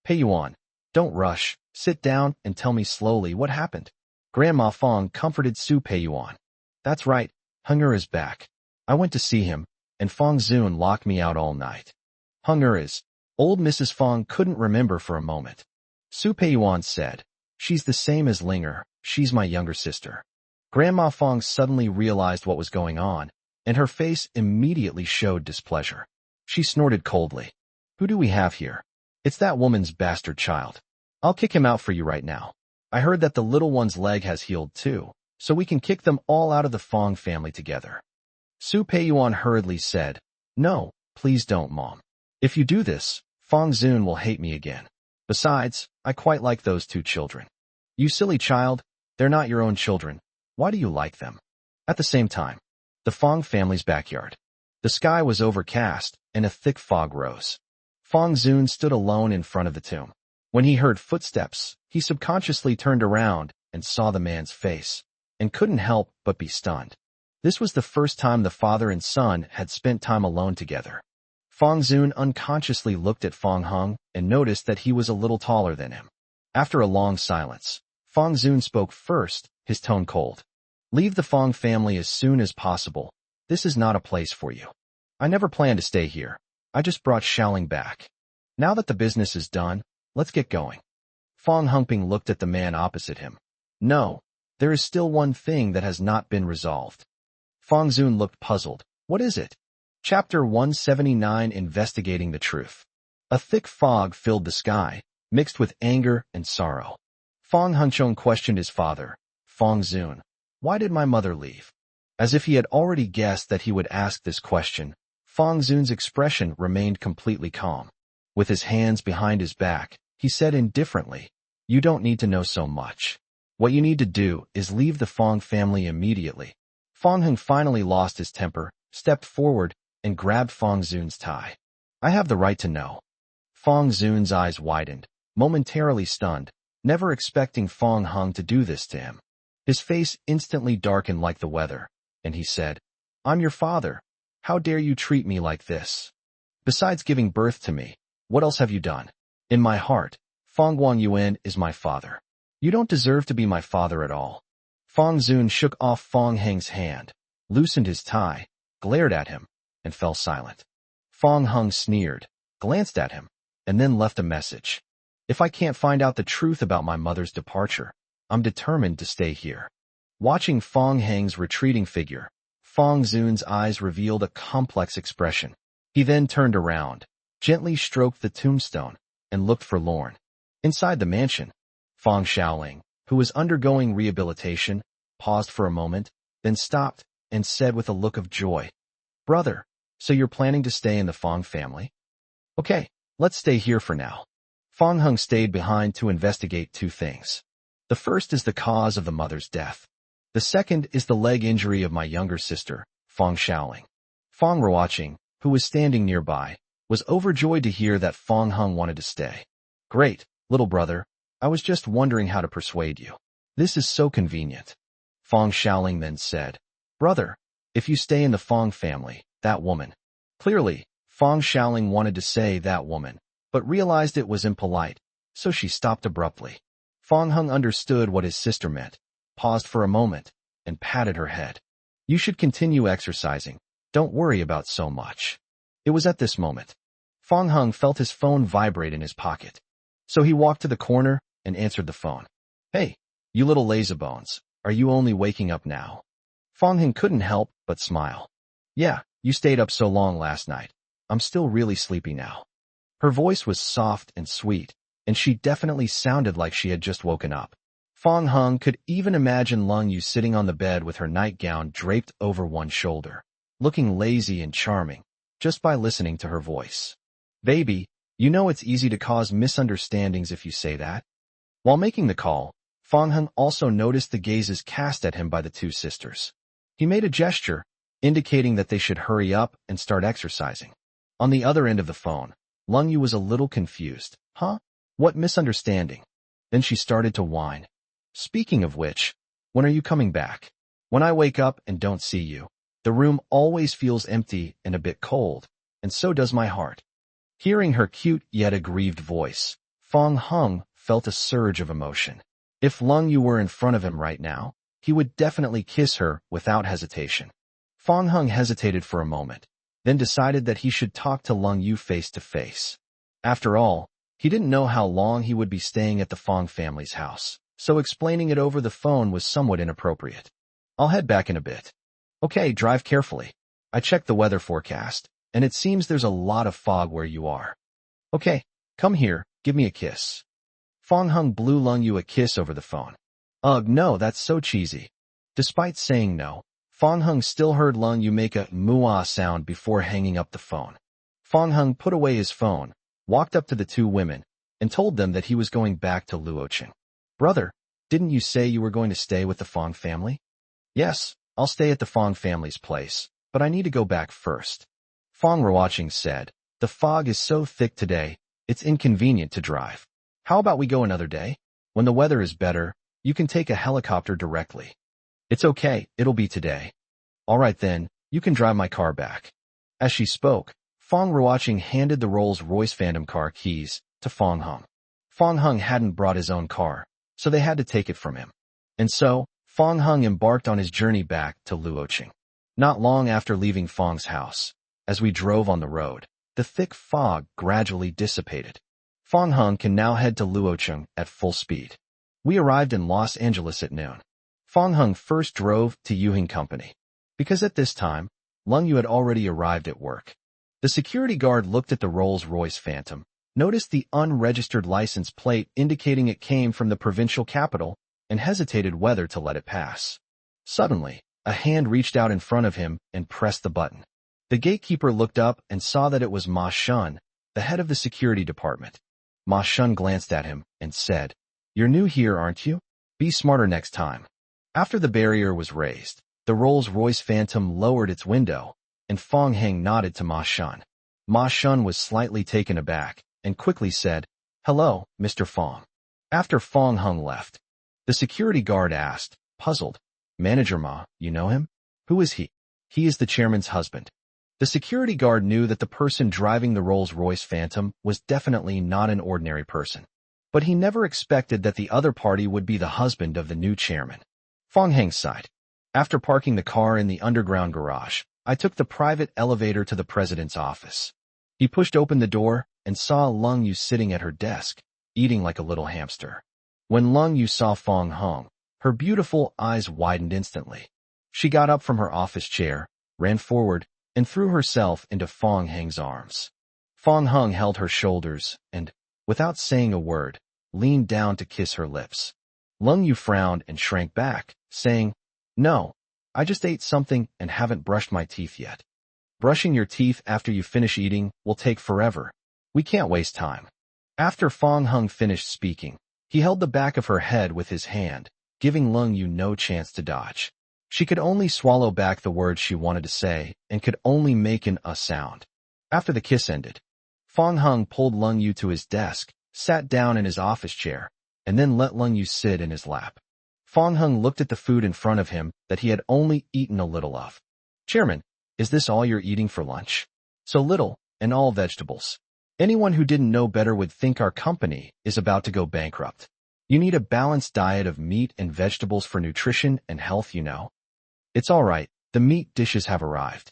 Peiyuan, don't rush, sit down and tell me slowly what happened. Grandma Fong comforted Su Peiyuan. That's right, Hunger is back. I went to see him, and Fong Zun locked me out all night. Hunger is. Old Mrs. Fong couldn't remember for a moment. Su Peiyuan said, she's the same as Linger, she's my younger sister. Grandma Fong suddenly realized what was going on, and her face immediately showed displeasure. She snorted coldly. Who do we have here? It's that woman's bastard child. I'll kick him out for you right now. I heard that the little one's leg has healed too, so we can kick them all out of the Fong family together. Su Peiyuan hurriedly said, no, please don't, Mom. If you do this, Fong Zun will hate me again. Besides, I quite like those two children. You silly child, they're not your own children. Why do you like them? At the same time, the Fong family's backyard. The sky was overcast, and a thick fog rose. Fong Zun stood alone in front of the tomb. When he heard footsteps, he subconsciously turned around and saw the man's face, and couldn't help but be stunned. This was the first time the father and son had spent time alone together. Fong Zun unconsciously looked at Fong Hung and noticed that he was a little taller than him. After a long silence, Fong Zun spoke first, his tone cold. Leave the Fong family as soon as possible. This is not a place for you. I never planned to stay here. I just brought Xiaoling back. Now that the business is done, let's get going. Fong Hungping looked at the man opposite him. No, there is still one thing that has not been resolved. Fong Zun looked puzzled. What is it? Chapter 179 Investigating the Truth. A thick fog filled the sky, mixed with anger and sorrow. Fong Hungchong questioned his father. Fong Zun, why did my mother leave? As if he had already guessed that he would ask this question, Fong Zun's expression remained completely calm. With his hands behind his back, he said indifferently, you don't need to know so much. What you need to do is leave the Fong family immediately. Fong Hung finally lost his temper, stepped forward, and grabbed Fong Zun's tie. I have the right to know. Fong Zun's eyes widened, momentarily stunned, never expecting Fong Hung to do this to him. His face instantly darkened like the weather, and he said, I'm your father. How dare you treat me like this? Besides giving birth to me, what else have you done? In my heart, Fong Guangyuan is my father. You don't deserve to be my father at all. Fong Zun shook off Fong Heng's hand, loosened his tie, glared at him, and fell silent. Fong Hung sneered, glanced at him, and then left a message. If I can't find out the truth about my mother's departure, I'm determined to stay here. Watching Fong Heng's retreating figure, Fong Zun's eyes revealed a complex expression. He then turned around, gently stroked the tombstone, and looked forlorn. Inside the mansion, Fong Xiaoling, who was undergoing rehabilitation, paused for a moment, then stopped and said with a look of joy, Brother, so you're planning to stay in the Fong family? Okay, let's stay here for now. Fong Hung stayed behind to investigate two things. The first is the cause of the mother's death. The second is the leg injury of my younger sister, Fong Xiaoling. Fong Ruoqing, who was standing nearby, was overjoyed to hear that Fong Hung wanted to stay. Great, little brother, I was just wondering how to persuade you. This is so convenient. Fong Xiaoling then said, Brother, if you stay in the Fong family, that woman. Clearly, Fong Xiaoling wanted to say that woman, but realized it was impolite, so she stopped abruptly. Fong Hung understood what his sister meant, paused for a moment, and patted her head. You should continue exercising. Don't worry about so much. It was at this moment. Fong Hung felt his phone vibrate in his pocket. So he walked to the corner and answered the phone. Hey, you little lazybones, are you only waking up now? Fong Hung couldn't help but smile. Yeah, you stayed up so long last night. I'm still really sleepy now. Her voice was soft and sweet, and she definitely sounded like she had just woken up. Fong Hung could even imagine Lung Yu sitting on the bed with her nightgown draped over one shoulder, looking lazy and charming, just by listening to her voice. Baby, you know it's easy to cause misunderstandings if you say that. While making the call, Fong Hung also noticed the gazes cast at him by the two sisters. He made a gesture, indicating that they should hurry up and start exercising. On the other end of the phone, Lung Yu was a little confused. Huh? What misunderstanding? Then she started to whine. Speaking of which, when are you coming back? When I wake up and don't see you, the room always feels empty and a bit cold, and so does my heart. Hearing her cute yet aggrieved voice, Fong Hung felt a surge of emotion. If Lung Yu were in front of him right now, he would definitely kiss her without hesitation. Fong Hung hesitated for a moment, then decided that he should talk to Lung Yu face to face. After all, he didn't know how long he would be staying at the Fong family's house, so explaining it over the phone was somewhat inappropriate. I'll head back in a bit. Okay, drive carefully. I checked the weather forecast, and it seems there's a lot of fog where you are. Okay, come here, give me a kiss. Fong Hung blew Lung Yu a kiss over the phone. Ugh, no, that's so cheesy. Despite saying no, Fong Hung still heard Lung Yu make a muah sound before hanging up the phone. Fong Hung put away his phone, walked up to the two women, and told them that he was going back to Luocheng. Brother, didn't you say you were going to stay with the Fong family? Yes, I'll stay at the Fong family's place, but I need to go back first. Fong Ruocheng said, the fog is so thick today, it's inconvenient to drive. How about we go another day? When the weather is better, you can take a helicopter directly. It's okay, it'll be today. All right then, you can drive my car back. As she spoke, Fong Ruocheng handed the Rolls-Royce Phantom car keys to Fong Hung. Fong Hung hadn't brought his own car, so they had to take it from him. And so, Fong Hung embarked on his journey back to Luocheng. Not long after leaving Fong's house, as we drove on the road, the thick fog gradually dissipated. Fong Hung can now head to Luocheng at full speed. We arrived in Los Angeles at noon. Fong Hung first drove to Yuheng Company, because at this time, Lung Yu had already arrived at work. The security guard looked at the Rolls-Royce Phantom, noticed the unregistered license plate indicating it came from the provincial capital, and hesitated whether to let it pass. Suddenly, a hand reached out in front of him and pressed the button. The gatekeeper looked up and saw that it was Ma Shun, the head of the security department. Ma Shun glanced at him and said, "You're new here, aren't you? Be smarter next time." After the barrier was raised, the Rolls-Royce Phantom lowered its window, and Fong Heng nodded to Ma Shun. Ma Shun was slightly taken aback and quickly said, "Hello, Mr. Fong." After Fong Hung left, the security guard asked, puzzled, "Manager Ma, you know him? Who is he?" "He is the chairman's husband." The security guard knew that the person driving the Rolls-Royce Phantom was definitely not an ordinary person. But he never expected that the other party would be the husband of the new chairman. Fong Heng sighed. After parking the car in the underground garage, I took the private elevator to the president's office. He pushed open the door and saw Lung Yu sitting at her desk, eating like a little hamster. When Lung Yu saw Fong Hung, her beautiful eyes widened instantly. She got up from her office chair, ran forward, and threw herself into Fong Heng's arms. Fong Hung held her shoulders and, without saying a word, leaned down to kiss her lips. Lung Yu frowned and shrank back, saying, "No, I just ate something and haven't brushed my teeth yet." "Brushing your teeth after you finish eating will take forever. We can't waste time." After Fong Hung finished speaking, he held the back of her head with his hand, giving Lung Yu no chance to dodge. She could only swallow back the words she wanted to say and could only make an sound. After the kiss ended, Fong Hung pulled Lung Yu to his desk, sat down in his office chair, and then let Lung Yu sit in his lap. Fong Hung looked at the food in front of him that he had only eaten a little of. "Chairman, is this all you're eating for lunch? So little, and all vegetables. Anyone who didn't know better would think our company is about to go bankrupt. You need a balanced diet of meat and vegetables for nutrition and health, you know." "It's all right, the meat dishes have arrived."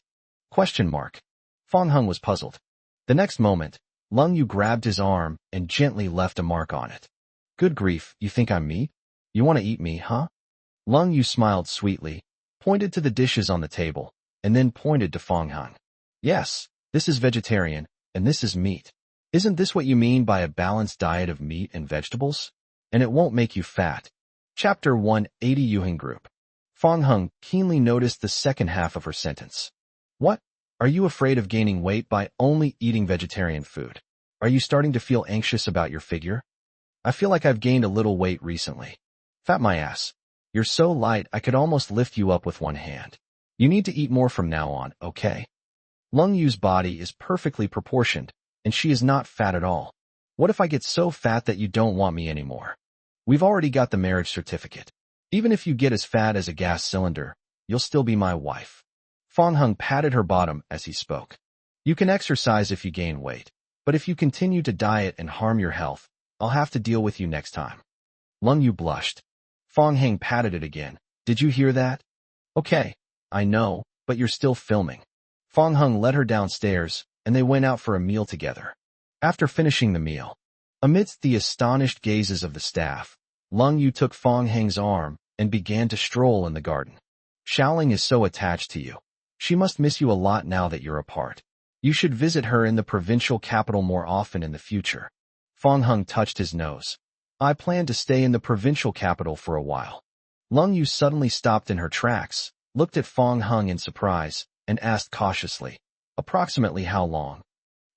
Question mark. Fong Hung was puzzled. The next moment, Lung Yu grabbed his arm and gently left a mark on it. "Good grief, you think I'm meat? You want to eat me, huh?" Lung Yu smiled sweetly, pointed to the dishes on the table, and then pointed to Fong Hung. "Yes, this is vegetarian, and this is meat. Isn't this what you mean by a balanced diet of meat and vegetables? And it won't make you fat." Chapter 180 Yuheng Group. Fong Hung keenly noticed the second half of her sentence. "What? Are you afraid of gaining weight by only eating vegetarian food? Are you starting to feel anxious about your figure?" "I feel like I've gained a little weight recently." "Fat my ass. You're so light I could almost lift you up with one hand. You need to eat more from now on, okay?" Lung Yu's body is perfectly proportioned, and she is not fat at all. "What if I get so fat that you don't want me anymore? We've already got the marriage certificate. Even if you get as fat as a gas cylinder, you'll still be my wife." Fong Hung patted her bottom as he spoke. "You can exercise if you gain weight, but if you continue to diet and harm your health, I'll have to deal with you next time." Lung Yu blushed. Fong Heng patted it again. "Did you hear that?" "Okay, I know, but you're still filming. Fong Hung led her downstairs, and they went out for a meal together. After finishing the meal, amidst the astonished gazes of the staff, Lung Yu took Fong Heng's arm and began to stroll in the garden. Xiaoling is so attached to you. She must miss you a lot now that you're apart. You should visit her in the provincial capital more often in the future. Fong Hung touched his nose. I plan to stay in the provincial capital for a while. Lung Yu suddenly stopped in her tracks, looked at Fong Hung in surprise, and asked cautiously, approximately how long?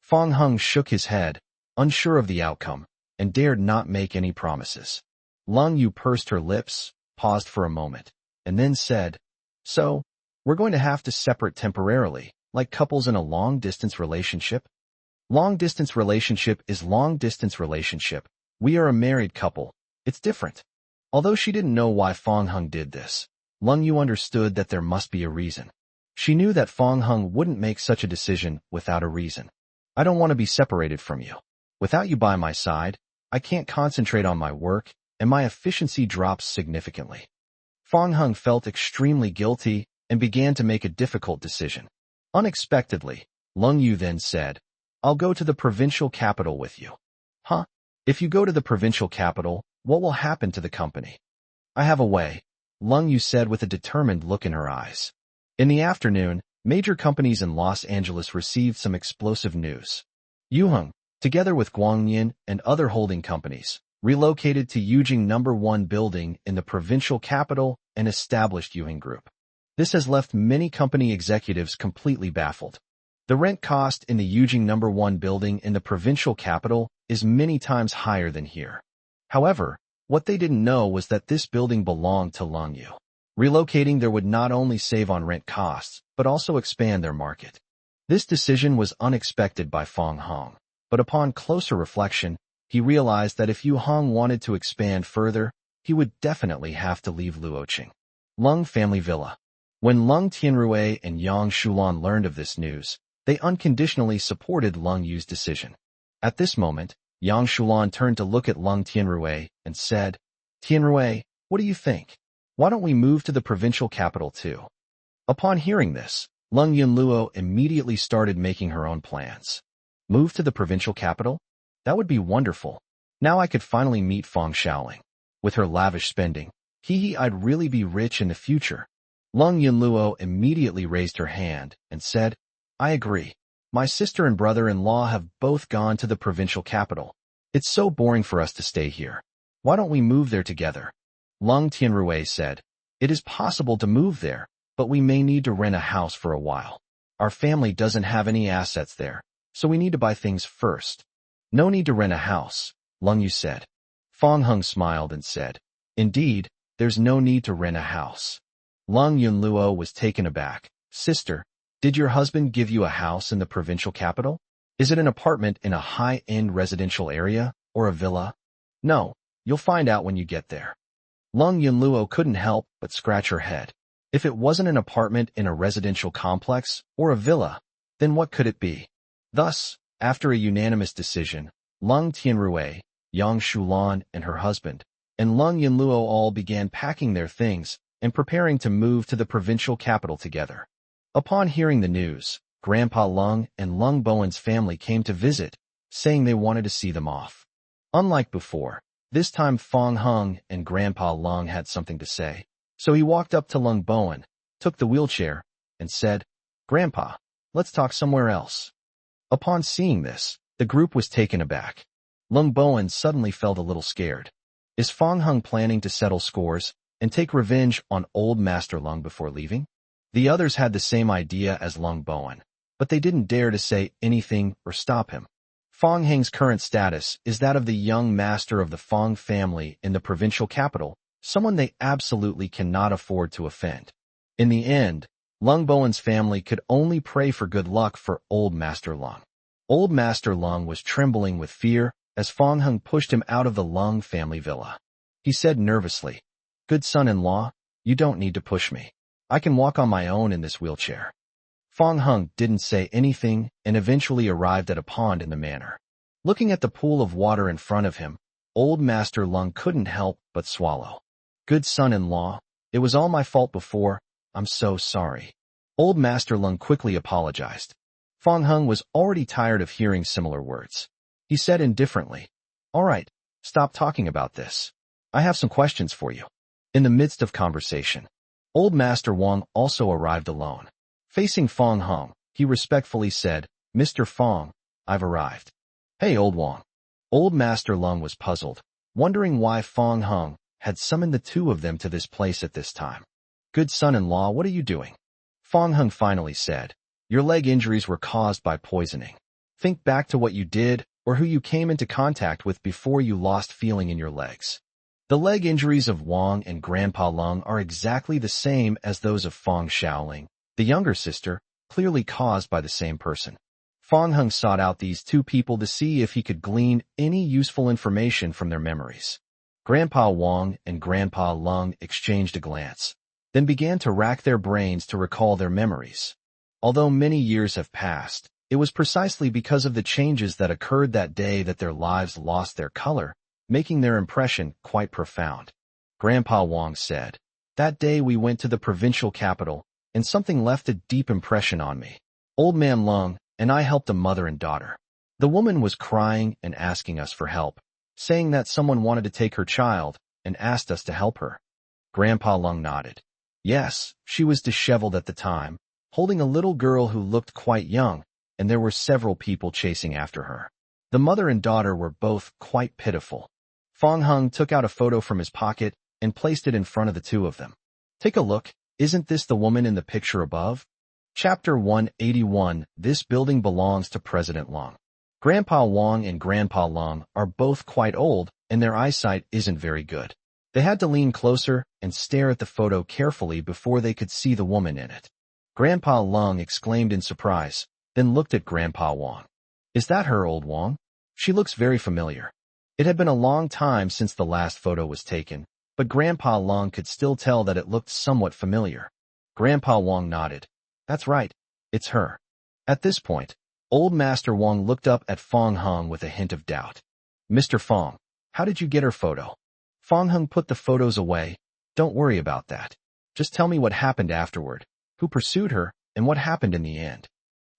Fong Hung shook his head, unsure of the outcome, and dared not make any promises. Lung Yu pursed her lips, paused for a moment, and then said, So, we're going to have to separate temporarily, like couples in a long-distance relationship? Long-distance relationship is long-distance relationship. We are a married couple. It's different. Although she didn't know why Fong Hung did this, Lung Yu understood that there must be a reason. She knew that Fong Hung wouldn't make such a decision without a reason. I don't want to be separated from you. Without you by my side, I can't concentrate on my work, and my efficiency drops significantly. Fong Hung felt extremely guilty and began to make a difficult decision. Unexpectedly, Lung Yu then said, I'll go to the provincial capital with you. Huh? If you go to the provincial capital, what will happen to the company? I have a way, Lung Yu said with a determined look in her eyes. In the afternoon, major companies in Los Angeles received some explosive news. Yuheng, together with Guangnian and other holding companies, relocated to Yujing No. 1 building in the provincial capital and established Yuheng Group. This has left many company executives completely baffled. The rent cost in the Yujing No. 1 building in the provincial capital is many times higher than here. However, what they didn't know was that this building belonged to Lung Yu. Relocating there would not only save on rent costs, but also expand their market. This decision was unexpected by Fong Hung, but upon closer reflection, he realized that if Yu Hong wanted to expand further, he would definitely have to leave Luoqing. Lung Family Villa. When Lung Tianrui and Yang Shulan learned of this news, they unconditionally supported Lung Yu's decision. At this moment, Yang Shulan turned to look at Lung Tianrui and said, Tianrui, what do you think? Why don't we move to the provincial capital too? Upon hearing this, Lung Yunluo immediately started making her own plans. Move to the provincial capital? That would be wonderful. Now I could finally meet Fong Xiaoling. With her lavish spending, I'd really be rich in the future. Lung Yunluo immediately raised her hand and said, I agree. My sister and brother-in-law have both gone to the provincial capital. It's so boring for us to stay here. Why don't we move there together? Lung Tianrui said, It is possible to move there, but we may need to rent a house for a while. Our family doesn't have any assets there, so we need to buy things first. No need to rent a house, Lung Yu said. Fong Hung smiled and said, Indeed, there's no need to rent a house. Lung Yunluo was taken aback. Sister, did your husband give you a house in the provincial capital? Is it an apartment in a high-end residential area, or a villa? No, you'll find out when you get there. Lung Yunluo couldn't help but scratch her head. If it wasn't an apartment in a residential complex, or a villa, then what could it be? Thus, after a unanimous decision, Lung Tianrui, Yang Shulan and her husband, and Lung Yunluo all began packing their things and preparing to move to the provincial capital together. Upon hearing the news, Grandpa Lung and Lung Bowen's family came to visit, saying they wanted to see them off. Unlike before, this time Fong Hung and Grandpa Lung had something to say, so he walked up to Lung Bowen, took the wheelchair, and said, Grandpa, let's talk somewhere else. Upon seeing this, the group was taken aback. Lung Bowen suddenly felt a little scared. Is Fong Hung planning to settle scores and take revenge on old Master Lung before leaving? The others had the same idea as Lung Bowen, but they didn't dare to say anything or stop him. Fong Heng's current status is that of the young master of the Fong family in the provincial capital, someone they absolutely cannot afford to offend. In the end, Lung Bowen's family could only pray for good luck for old Master Lung. Old Master Lung was trembling with fear as Fong Hung pushed him out of the Lung family villa. He said nervously, Good son-in-law, you don't need to push me. I can walk on my own in this wheelchair. Fong Hung didn't say anything and eventually arrived at a pond in the manor. Looking at the pool of water in front of him, old Master Lung couldn't help but swallow. Good son-in-law, it was all my fault before, I'm so sorry. Old Master Lung quickly apologized. Fong Hung was already tired of hearing similar words. He said indifferently, "All right, stop talking about this. I have some questions for you." In the midst of conversation, Old Master Wang also arrived alone. Facing Fong Hung, he respectfully said, "Mr. Fong, I've arrived." "Hey, Old Wang." Old Master Lung was puzzled, wondering why Fong Hung had summoned the two of them to this place at this time. "Good son-in-law, what are you doing?" Fong Hung finally said, "Your leg injuries were caused by poisoning. Think back to what you did or who you came into contact with before you lost feeling in your legs." The leg injuries of Wang and Grandpa Lung are exactly the same as those of Fong Xiaoling, the younger sister, clearly caused by the same person. Fong Hung sought out these two people to see if he could glean any useful information from their memories. Grandpa Wang and Grandpa Lung exchanged a glance, then began to rack their brains to recall their memories. Although many years have passed, it was precisely because of the changes that occurred that day that their lives lost their color, making their impression quite profound. Grandpa Wang said, "That day we went to the provincial capital, and something left a deep impression on me. Old Man Lung and I helped a mother and daughter. The woman was crying and asking us for help, saying that someone wanted to take her child and asked us to help her." Grandpa Lung nodded. "Yes, she was disheveled at the time, holding a little girl who looked quite young, and there were several people chasing after her. The mother and daughter were both quite pitiful." Fong Hung took out a photo from his pocket and placed it in front of the two of them. "Take a look. Isn't this the woman in the picture above?" Chapter 181. This building belongs to President Lung. Grandpa Wang and Grandpa Lung are both quite old, and their eyesight isn't very good. They had to lean closer and stare at the photo carefully before they could see the woman in it. Grandpa Lung exclaimed in surprise, then looked at Grandpa Wang. "Is that her, Old Wang? She looks very familiar." It had been a long time since the last photo was taken, but Grandpa Lung could still tell that it looked somewhat familiar. Grandpa Wang nodded. "That's right, it's her." At this point, Old Master Wang looked up at Fong Hung with a hint of doubt. "Mr. Fong, how did you get her photo?" Fong Hung put the photos away. "Don't worry about that. Just tell me what happened afterward, who pursued her, and what happened in the end."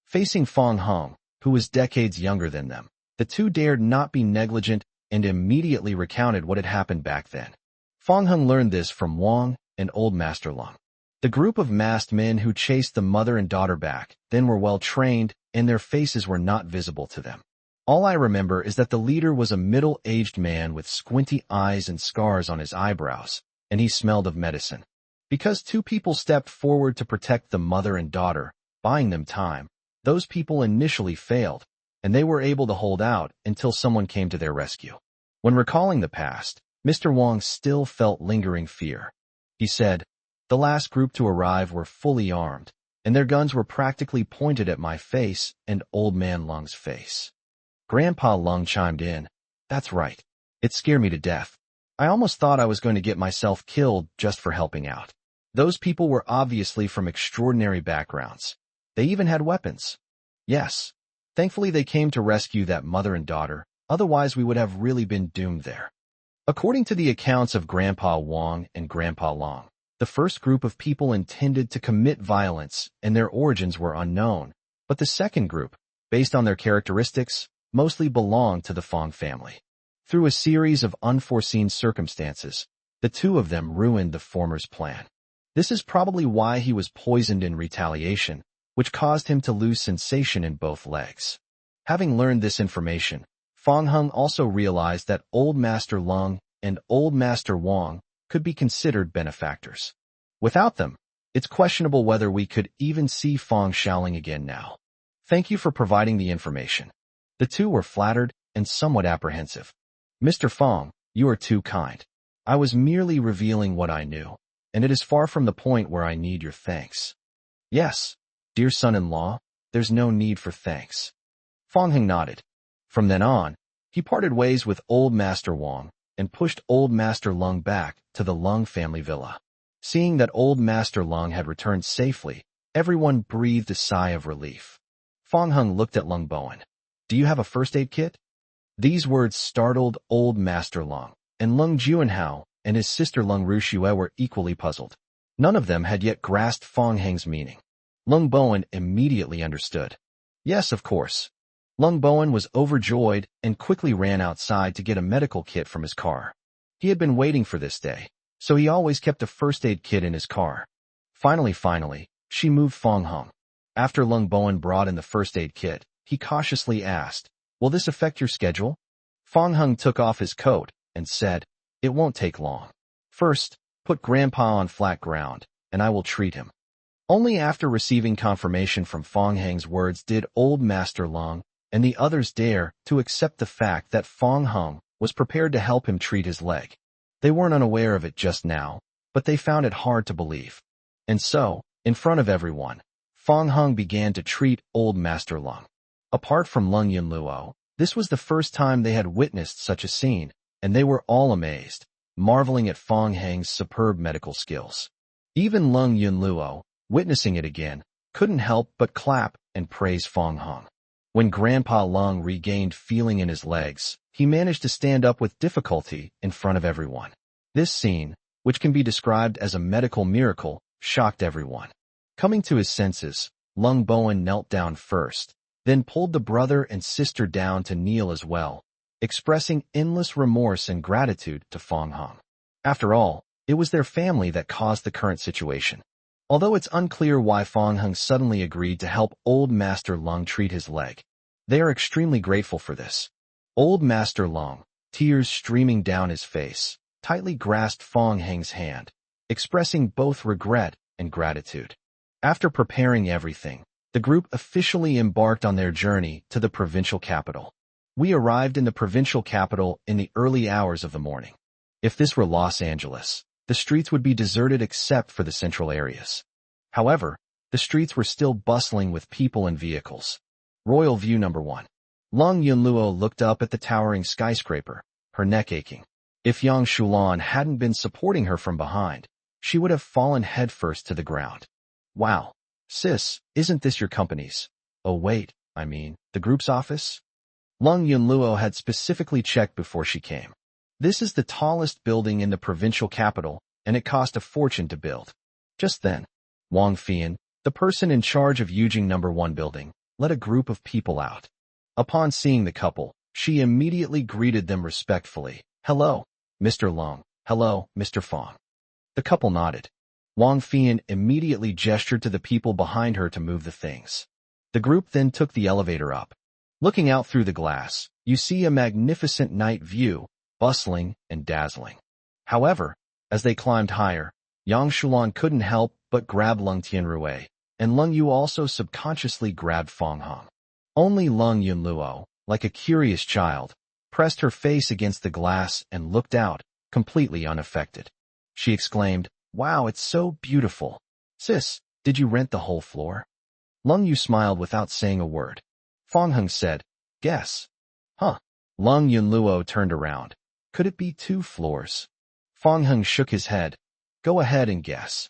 Facing Fong Hung, who was decades younger than them, the two dared not be negligent and immediately recounted what had happened back then. Fong Hung learned this from Wang and Old Master Lung. The group of masked men who chased the mother and daughter back then were well trained, and their faces were not visible to them. All I remember is that the leader was a middle-aged man with squinty eyes and scars on his eyebrows, and he smelled of medicine. Because two people stepped forward to protect the mother and daughter, buying them time, those people initially failed, and they were able to hold out until someone came to their rescue. When recalling the past, Mr. Wang still felt lingering fear. He said, "The last group to arrive were fully armed, and their guns were practically pointed at my face and Old Man Lung's face." Grandpa Lung chimed in, "That's right. It scared me to death. I almost thought I was going to get myself killed just for helping out. Those people were obviously from extraordinary backgrounds. They even had weapons." "Yes. Thankfully they came to rescue that mother and daughter, otherwise we would have really been doomed there." According to the accounts of Grandpa Wang and Grandpa Lung, the first group of people intended to commit violence and their origins were unknown, but the second group, based on their characteristics, mostly belonged to the Fong family. Through a series of unforeseen circumstances, the two of them ruined the former's plan. This is probably why he was poisoned in retaliation, which caused him to lose sensation in both legs. Having learned this information, Fong Hung also realized that Old Master Lung and Old Master Wang could be considered benefactors. Without them, it's questionable whether we could even see Fong Xiaoling again now. "Thank you for providing the information." The two were flattered and somewhat apprehensive. "Mr. Fong, you are too kind. I was merely revealing what I knew, and it is far from the point where I need your thanks." "Yes, dear son-in-law, there's no need for thanks." Fong Hung nodded. From then on, he parted ways with Old Master Wang and pushed Old Master Lung back to the Lung family villa. Seeing that Old Master Lung had returned safely, everyone breathed a sigh of relief. Fong Hung looked at Lung Bowen. "Do you have a first aid kit?" These words startled Old Master Lung, and Lung Juanhao and his sister Lung Ruxue were equally puzzled. None of them had yet grasped Fong Hung's meaning. Lung Bowen immediately understood. Yes, of course. Lung Bowen was overjoyed and quickly ran outside to get a medical kit from his car. He had been waiting for this day, so he always kept a first aid kit in his car. Finally, she moved Fong Hung. After Lung Bowen brought in the first aid kit, he cautiously asked, "Will this affect your schedule?" Fong Hung took off his coat and said, "It won't take long. First, put Grandpa on flat ground, and I will treat him." Only after receiving confirmation from Fong Hung's words did Old Master Lung and the others dare to accept the fact that Fong Hung was prepared to help him treat his leg. They weren't unaware of it just now, but they found it hard to believe. And so, in front of everyone, Fong Hung began to treat Old Master Lung. Apart from Lung Yunluo, this was the first time they had witnessed such a scene, and they were all amazed, marveling at Fong Hung's superb medical skills. Even Lung Yunluo, witnessing it again, couldn't help but clap and praise Fong Hung. When Grandpa Lung regained feeling in his legs, he managed to stand up with difficulty in front of everyone. This scene, which can be described as a medical miracle, shocked everyone. Coming to his senses, Lung Bowen knelt down first, then pulled the brother and sister down to kneel as well, expressing endless remorse and gratitude to Fong Hung. After all, it was their family that caused the current situation. Although it's unclear why Fong Hung suddenly agreed to help Old Master Lung treat his leg, they are extremely grateful for this. Old Master Lung, tears streaming down his face, tightly grasped Fong Hung's hand, expressing both regret and gratitude. After preparing everything, the group officially embarked on their journey to the provincial capital. We arrived in the provincial capital in the early hours of the morning. If this were Los Angeles, the streets would be deserted except for the central areas. However, the streets were still bustling with people and vehicles. Royal View Number 1. Lung Yunluo looked up at the towering skyscraper, her neck aching. If Yang Shulan hadn't been supporting her from behind, she would have fallen headfirst to the ground. Wow. Sis, isn't this your company's? Oh wait, the group's office? Lung Yunluo had specifically checked before she came. This is the tallest building in the provincial capital, and it cost a fortune to build. Just then, Wang Fian, the person in charge of Yujing Number 1 building, let a group of people out. Upon seeing the couple, she immediately greeted them respectfully. "Hello, Mr. Lung. Hello, Mr. Fong." The couple nodded. Wang Fian immediately gestured to the people behind her to move the things. The group then took the elevator up. Looking out through the glass, you see a magnificent night view, bustling and dazzling. However, as they climbed higher, Yang Shulan couldn't help but grab Lung Tianrui, and Lung Yu also subconsciously grabbed Fong Hung. Only Lung Yunluo, like a curious child, pressed her face against the glass and looked out, completely unaffected. She exclaimed, "Wow, it's so beautiful. Sis, did you rent the whole floor?" Lung Yu smiled without saying a word. Fong Hung said, "Guess." "Huh." Lung Yunluo turned around. "Could it be 2 floors?" Fong Hung shook his head. "Go ahead and guess."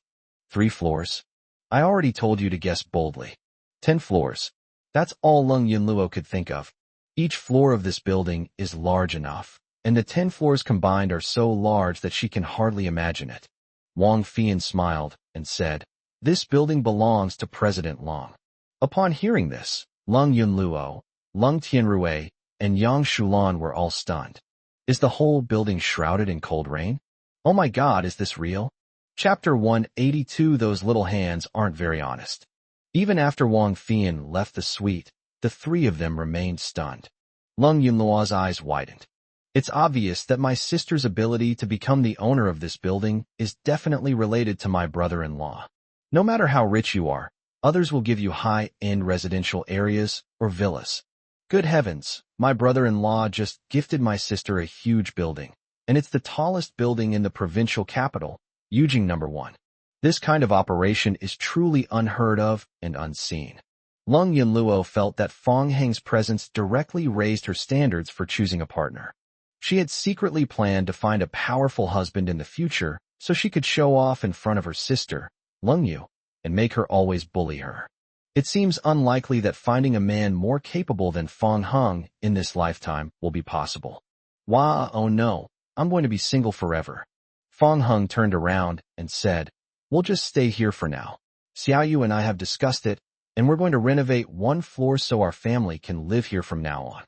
3 floors? I already told you to guess boldly. 10 floors. That's all Lung Yunluo could think of. Each floor of this building is large enough, and the 10 floors combined are so large that she can hardly imagine it. Wang Fian smiled and said, "This building belongs to President Long." Upon hearing this, Lung Yunluo, Lung Tianrui, and Yang Shulan were all stunned. Is the whole building shrouded in cold rain? Oh my God, is this real? Chapter 182. Those little hands aren't very honest. Even after Wang Fian left the suite, the 3 of them remained stunned. Lung Yunluo's eyes widened. It's obvious that my sister's ability to become the owner of this building is definitely related to my brother-in-law. No matter how rich you are, others will give you high-end residential areas or villas. Good heavens, my brother-in-law just gifted my sister a huge building, and it's the tallest building in the provincial capital, Yujing Number 1. This kind of operation is truly unheard of and unseen. Lung Yunluo felt that Fong Hung's presence directly raised her standards for choosing a partner. She had secretly planned to find a powerful husband in the future so she could show off in front of her sister, Lung Yu, and make her always bully her. It seems unlikely that finding a man more capable than Fong Hung in this lifetime will be possible. Wah, oh no, I'm going to be single forever. Fong Hung turned around and said, "We'll just stay here for now. Xiaoyu and I have discussed it, and we're going to renovate one floor so our family can live here from now on.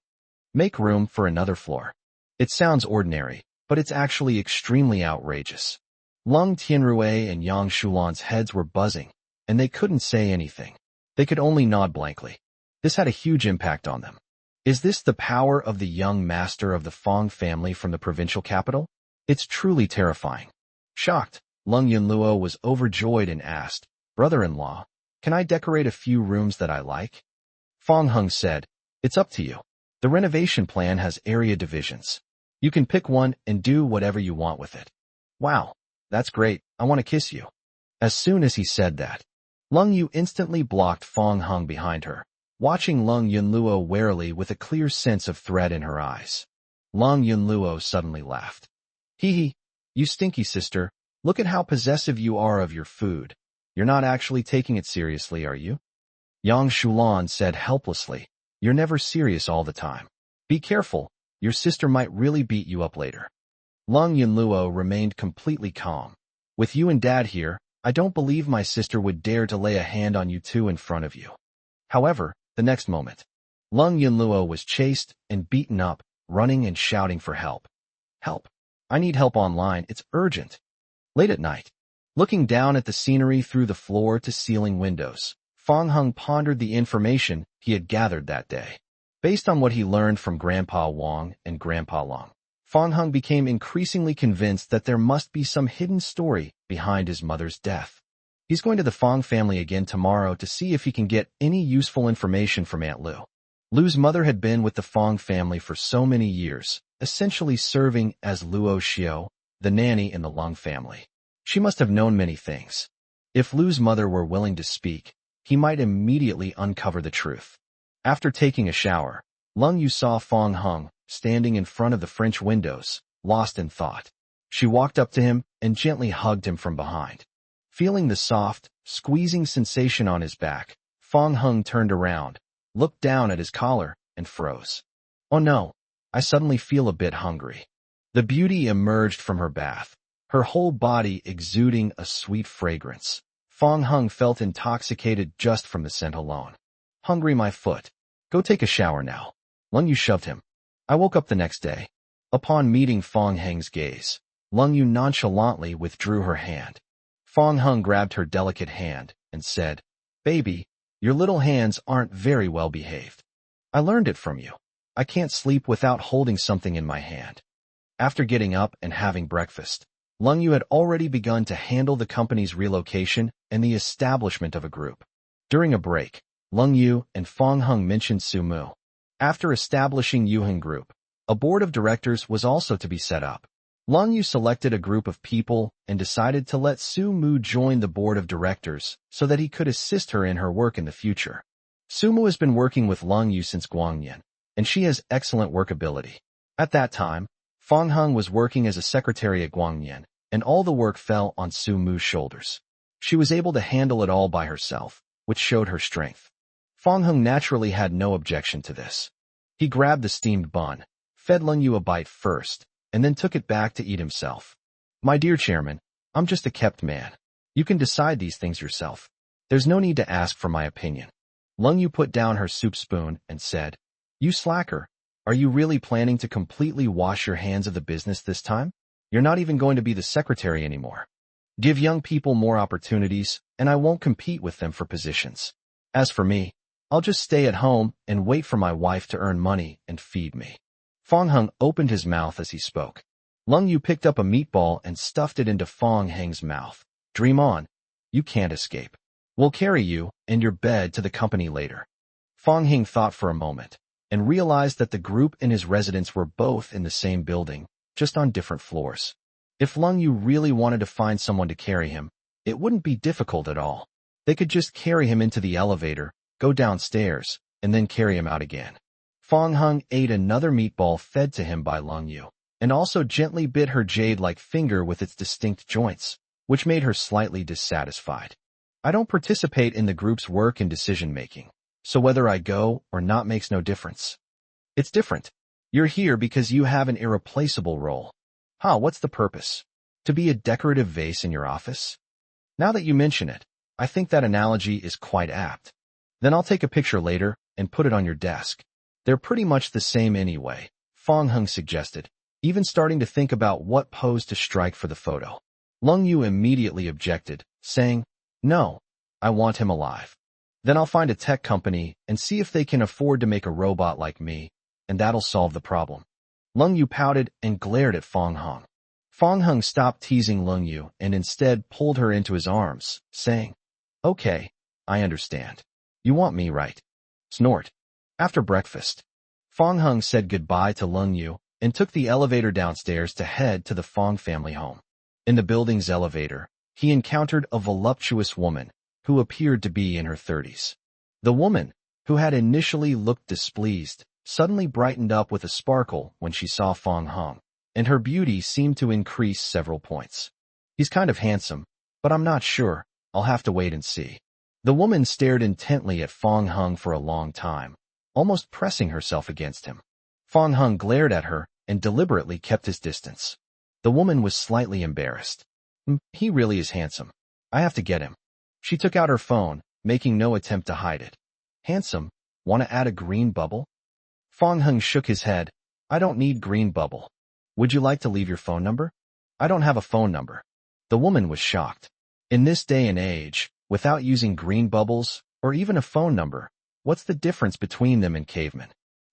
Make room for another floor. It sounds ordinary, but it's actually extremely outrageous. Lung Tianrui and Yang Shulan's heads were buzzing, and they couldn't say anything. They could only nod blankly. This had a huge impact on them. Is this the power of the young master of the Fong family from the provincial capital? It's truly terrifying. Shocked, Lung Yunluo was overjoyed and asked, "Brother-in-law, can I decorate a few rooms that I like?" Fong Hung said, "It's up to you. The renovation plan has area divisions. You can pick one and do whatever you want with it." "Wow, that's great. I want to kiss you." As soon as he said that, Lung Yu instantly blocked Fong Hung behind her, watching Lung Yunluo warily with a clear sense of threat in her eyes. Lung Yunluo suddenly laughed. "Hee hee, you stinky sister, look at how possessive you are of your food. You're not actually taking it seriously, are you?" Yang Shulan said helplessly, "You're never serious all the time. Be careful, your sister might really beat you up later." Lung Yunluo remained completely calm. "With you and Dad here, I don't believe my sister would dare to lay a hand on you two in front of you." However, the next moment, Lung Yunluo was chased and beaten up, running and shouting for help. "Help! I need help online, it's urgent." Late at night, looking down at the scenery through the floor-to-ceiling windows, Fong Hung pondered the information he had gathered that day. Based on what he learned from Grandpa Wang and Grandpa Long, Fong Hung became increasingly convinced that there must be some hidden story behind his mother's death. He's going to the Fong family again tomorrow to see if he can get any useful information from Aunt Lu. Lu's mother had been with the Fong family for so many years, essentially serving as Luo Xiao, the nanny in the Lung family. She must have known many things. If Lu's mother were willing to speak, he might immediately uncover the truth. After taking a shower, Lung Yu saw Fong Hung standing in front of the French windows, lost in thought. She walked up to him and gently hugged him from behind. Feeling the soft, squeezing sensation on his back, Fong Hung turned around, looked down at his collar, and froze. "Oh no, I suddenly feel a bit hungry." The beauty emerged from her bath, her whole body exuding a sweet fragrance. Fong Hung felt intoxicated just from the scent alone. "Hungry my foot. Go take a shower now." Lung Yu shoved him. I woke up the next day. Upon meeting Fong Hung's gaze, Lung Yu nonchalantly withdrew her hand. Fong Hung grabbed her delicate hand and said, "Baby, your little hands aren't very well behaved. I learned it from you. I can't sleep without holding something in my hand." After getting up and having breakfast, Lung Yu had already begun to handle the company's relocation and the establishment of a group. During a break, Lung Yu and Fong Hung mentioned Su Mu. After establishing Yuheng Group, a board of directors was also to be set up. Lung Yu selected a group of people and decided to let Su Mu join the board of directors so that he could assist her in her work in the future. Su Mu has been working with Lung Yu since Guangnian, and she has excellent work ability. At that time, Fong Hung was working as a secretary at Guangnian, and all the work fell on Su Mu's shoulders. She was able to handle it all by herself, which showed her strength. Fong Hung naturally had no objection to this. He grabbed the steamed bun, fed Lung Yu a bite first, and then took it back to eat himself. "My dear chairman, I'm just a kept man. You can decide these things yourself. There's no need to ask for my opinion." Lung Yu put down her soup spoon and said, "You slacker, are you really planning to completely wash your hands of the business this time? You're not even going to be the secretary anymore. Give young people more opportunities, and I won't compete with them for positions. As for me, I'll just stay at home and wait for my wife to earn money and feed me." Fong Hung opened his mouth as he spoke. Lung Yu picked up a meatball and stuffed it into Fong Hung's mouth. "Dream on. You can't escape. We'll carry you and your bed to the company later." Fong Hung thought for a moment and realized that the group and his residence were both in the same building, just on different floors. If Lung Yu really wanted to find someone to carry him, it wouldn't be difficult at all. They could just carry him into the elevator, go downstairs, and then carry him out again. Fong Hung ate another meatball fed to him by Lung Yu, and also gently bit her jade-like finger with its distinct joints, which made her slightly dissatisfied. "I don't participate in the group's work and decision-making, so whether I go or not makes no difference." "It's different. You're here because you have an irreplaceable role." "Huh, what's the purpose? To be a decorative vase in your office?" "Now that you mention it, I think that analogy is quite apt. Then I'll take a picture later and put it on your desk. They're pretty much the same anyway, Fong Hung suggested, even starting to think about what pose to strike for the photo. Lung Yu immediately objected, saying, "No, I want him alive. Then I'll find a tech company and see if they can afford to make a robot like me, and that'll solve the problem." Lung Yu pouted and glared at Fong Hung. Fong Hung stopped teasing Lung Yu and instead pulled her into his arms, saying, "Okay, I understand. You want me, right?" Snort. After breakfast, Fong Hung said goodbye to Lung Yu and took the elevator downstairs to head to the Fong family home. In the building's elevator, he encountered a voluptuous woman who appeared to be in her 30s. The woman, who had initially looked displeased, suddenly brightened up with a sparkle when she saw Fong Hung, and her beauty seemed to increase several points. "He's kind of handsome, but I'm not sure. I'll have to wait and see." The woman stared intently at Fong Hung for a long time, almost pressing herself against him. Fong Hung glared at her and deliberately kept his distance. The woman was slightly embarrassed. He really is handsome. I have to get him." She took out her phone, making no attempt to hide it. "Handsome? Want to add a green bubble?" Fong Hung shook his head. "I don't need green bubble. Would you like to leave your phone number?" "I don't have a phone number." The woman was shocked. In this day and age, without using green bubbles or even a phone number, what's the difference between them and cavemen?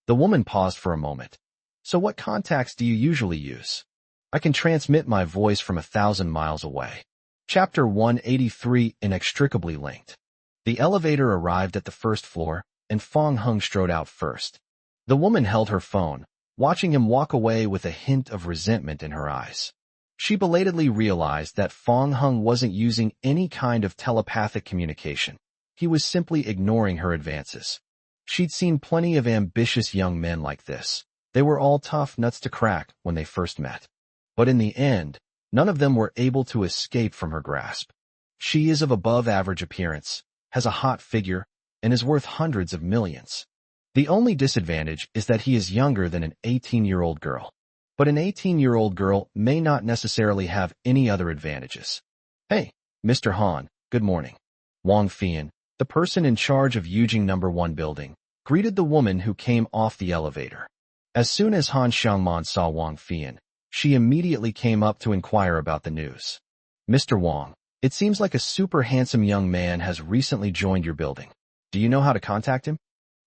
The woman paused for a moment. "So what contacts do you usually use?" "I can transmit my voice from 1,000 miles away." Chapter 183 Inextricably Linked. The elevator arrived at the first floor, and Fong Hung strode out first. The woman held her phone, watching him walk away with a hint of resentment in her eyes. She belatedly realized that Fong Hung wasn't using any kind of telepathic communication. He was simply ignoring her advances. She'd seen plenty of ambitious young men like this. They were all tough nuts to crack when they first met. But in the end, none of them were able to escape from her grasp. She is of above-average appearance, has a hot figure, and is worth hundreds of millions. The only disadvantage is that he is younger than an 18-year-old girl. But an 18-year-old girl may not necessarily have any other advantages. "Hey, Mr. Han, good morning." Wang Fian, the person in charge of Yujing No. 1 building, greeted the woman who came off the elevator. As soon as Han Xiangman saw Wang Fian, she immediately came up to inquire about the news. "Mr. Wang, it seems like a super handsome young man has recently joined your building. Do you know how to contact him?"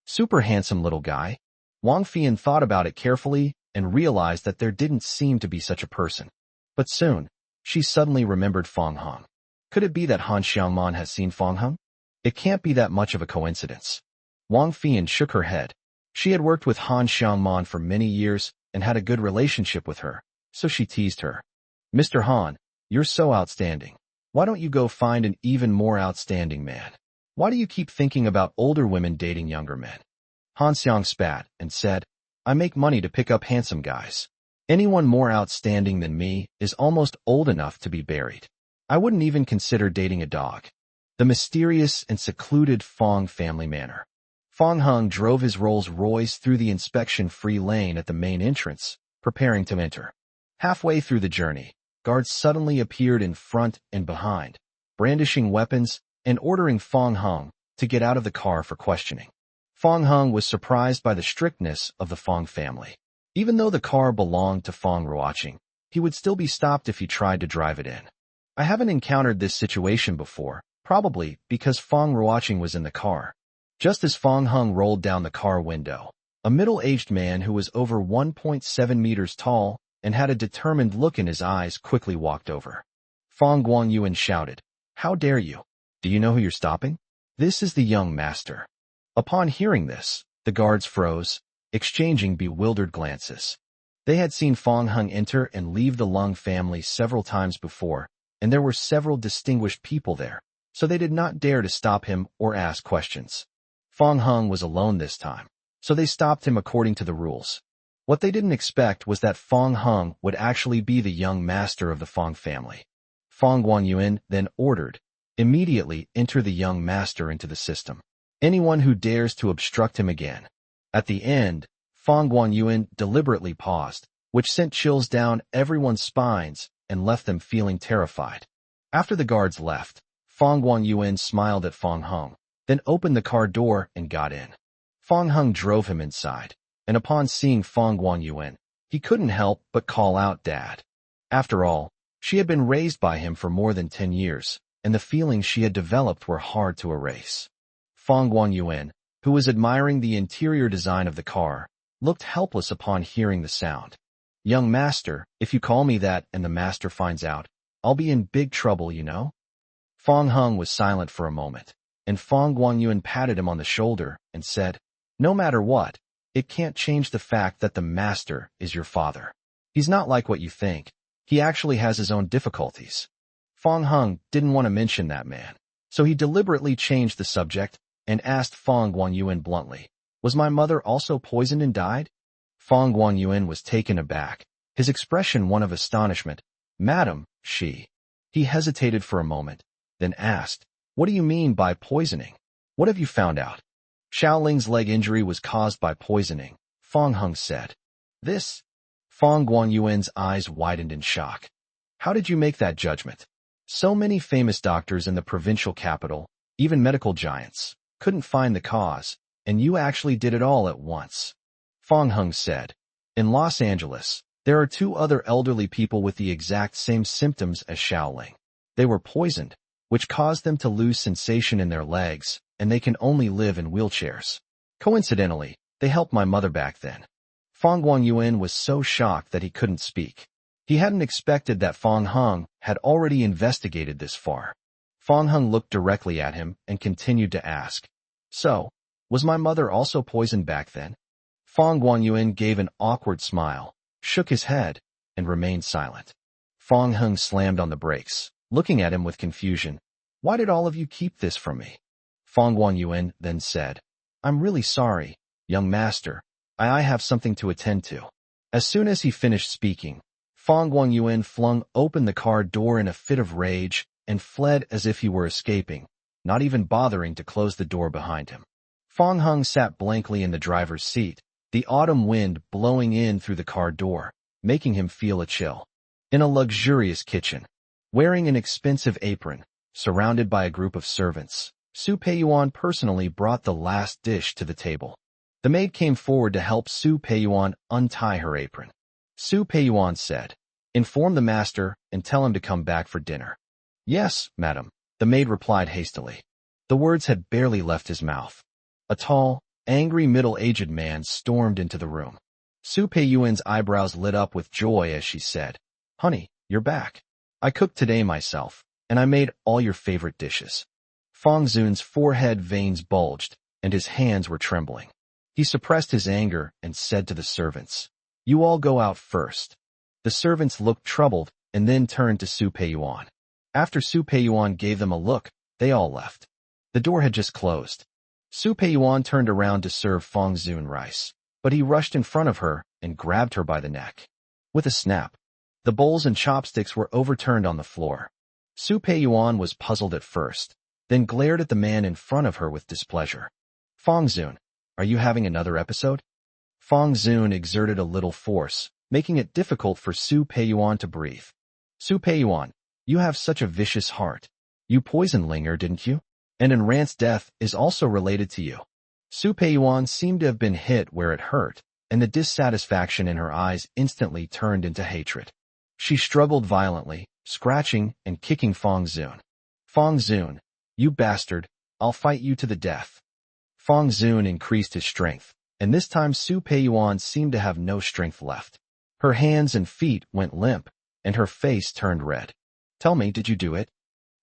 "Super handsome little guy?" Wang Fian thought about it carefully and realized that there didn't seem to be such a person. But soon, she suddenly remembered Fong Hung. Could it be that Han Xiangman has seen Fong Hung? It can't be that much of a coincidence. Wang Fian shook her head. She had worked with Han Xiangman for many years and had a good relationship with her, so she teased her. "Mr. Han, you're so outstanding. Why don't you go find an even more outstanding man? Why do you keep thinking about older women dating younger men?" Han Xiang spat and said, "I make money to pick up handsome guys. Anyone more outstanding than me is almost old enough to be buried. I wouldn't even consider dating a dog." The mysterious and secluded Fong family manor. Fong Hung drove his Rolls-Royce through the inspection-free lane at the main entrance, preparing to enter. Halfway through the journey, guards suddenly appeared in front and behind, brandishing weapons and ordering Fong Hung to get out of the car for questioning. Fong Hung was surprised by the strictness of the Fong family. Even though the car belonged to Fong Ruoqing, he would still be stopped if he tried to drive it in. I haven't encountered this situation before, probably because Fong Ruoqing was in the car. Just as Fong Hung rolled down the car window, a middle-aged man who was over 1.7 meters tall and had a determined look in his eyes quickly walked over. Fong Guangyuan shouted, "How dare you? Do you know who you're stopping? This is the young master." Upon hearing this, the guards froze, exchanging bewildered glances. They had seen Fong Hung enter and leave the Lung family several times before, and there were several distinguished people there, so they did not dare to stop him or ask questions. Fong Hung was alone this time, so they stopped him according to the rules. What they didn't expect was that Fong Hung would actually be the young master of the Fong family. Fong Guangyuan then ordered, "Immediately enter the young master into the system. Anyone who dares to obstruct him again." At the end, Fong Guangyuan deliberately paused, which sent chills down everyone's spines and left them feeling terrified. After the guards left, Fong Guanyuan smiled at Fong Hung, then opened the car door and got in. Fong Hung drove him inside, and upon seeing Fong Guanyuan, he couldn't help but call out Dad. After all, she had been raised by him for more than 10 years, and the feelings she had developed were hard to erase. Fong Guanyuan, who was admiring the interior design of the car, looked helpless upon hearing the sound. "Young master, if you call me that and the master finds out, I'll be in big trouble, you know?" Fong Hung was silent for a moment, and Fong Guanyuan patted him on the shoulder and said, "No matter what, it can't change the fact that the master is your father. He's not like what you think. He actually has his own difficulties." Fong Hung didn't want to mention that man, so he deliberately changed the subject and asked Fong Guanyuan bluntly, "Was my mother also poisoned and died?" Fong Guanyuan was taken aback, his expression one of astonishment. "Madam, she..." He hesitated for a moment, then asked, "What do you mean by poisoning? What have you found out?" "Xiaoling's leg injury was caused by poisoning," Fong Hung said. "This?" Fong Guanyuan's eyes widened in shock. "How did you make that judgment? So many famous doctors in the provincial capital, even medical giants, couldn't find the cause, and you actually did it all at once." Fong Hung said, "In Los Angeles, there are 2 other elderly people with the exact same symptoms as Xiaoling. They were poisoned, which caused them to lose sensation in their legs, and they can only live in wheelchairs. Coincidentally, they helped my mother back then." Fong Guanyuan was so shocked that he couldn't speak. He hadn't expected that Fong Hung had already investigated this far. Fong Hung looked directly at him and continued to ask, "So, was my mother also poisoned back then?" Fong Guanyuan gave an awkward smile, shook his head, and remained silent. Fong Hung slammed on the brakes, looking at him with confusion. "Why did all of you keep this from me?" Fong Guanyuan then said, "I'm really sorry, young master. I have something to attend to." As soon as he finished speaking, Fong Guanyuan flung open the car door in a fit of rage and fled as if he were escaping, not even bothering to close the door behind him. Fong Hung sat blankly in the driver's seat, the autumn wind blowing in through the car door, making him feel a chill. In a luxurious kitchen, wearing an expensive apron, surrounded by a group of servants, Su Peiyuan personally brought the last dish to the table. The maid came forward to help Su Peiyuan untie her apron. Su Peiyuan said, "Inform the master and tell him to come back for dinner." "Yes, madam," the maid replied hastily. The words had barely left his mouth. A tall, angry middle-aged man stormed into the room. Su Peiyuan's eyebrows lit up with joy as she said, "Honey, you're back. I cooked today myself, and I made all your favorite dishes." Fong Zun's forehead veins bulged, and his hands were trembling. He suppressed his anger and said to the servants, "You all go out first." The servants looked troubled and then turned to Su Peiyuan. After Su Peiyuan gave them a look, they all left. The door had just closed. Su Peiyuan turned around to serve Fong Zun rice, but he rushed in front of her and grabbed her by the neck. With a snap, the bowls and chopsticks were overturned on the floor. Su Peiyuan was puzzled at first, then glared at the man in front of her with displeasure. "Fong Zun, are you having another episode?" Fong Zun exerted a little force, making it difficult for Su Peiyuan to breathe. "Su Peiyuan, you have such a vicious heart. You poisoned Linger, didn't you? And Enrant's death is also related to you." Su Peiyuan seemed to have been hit where it hurt, and the dissatisfaction in her eyes instantly turned into hatred. She struggled violently, scratching and kicking Fong Zun. "Fong Zun, you bastard, I'll fight you to the death." Fong Zun increased his strength, and this time Su Peiyuan seemed to have no strength left. Her hands and feet went limp, and her face turned red. "Tell me, did you do it?"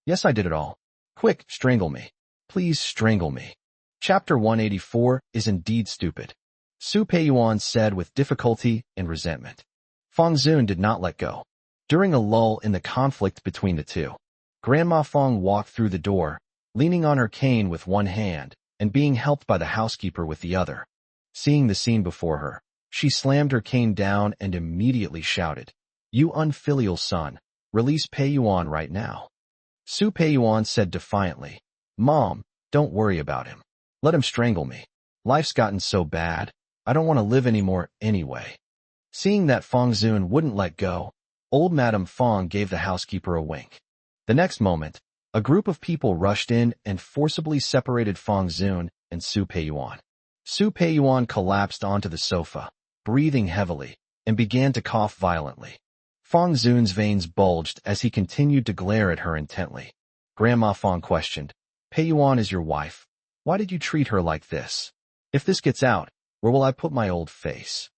"Yes, I did it all." "Quick, strangle me. Please strangle me." Chapter 184 is indeed stupid, Su Peiyuan said with difficulty and resentment. Fong Zun did not let go. During a lull in the conflict between the two, Grandma Fong walked through the door, leaning on her cane with one hand and being helped by the housekeeper with the other. Seeing the scene before her, she slammed her cane down and immediately shouted, "You unfilial son, release Peiyuan right now." Su Peiyuan said defiantly, "Mom, don't worry about him. Let him strangle me. Life's gotten so bad, I don't want to live anymore anyway." Seeing that Fong Zun wouldn't let go, old Madame Fong gave the housekeeper a wink. The next moment, A group of people rushed in and forcibly separated Fong Zun and Su Peiyuan. Su Peiyuan collapsed onto the sofa, breathing heavily, and began to cough violently. Fong Zun's veins bulged as he continued to glare at her intently. Grandma Fong questioned, "Peiyuan is your wife. Why did you treat her like this? If this gets out, where will I put my old face?"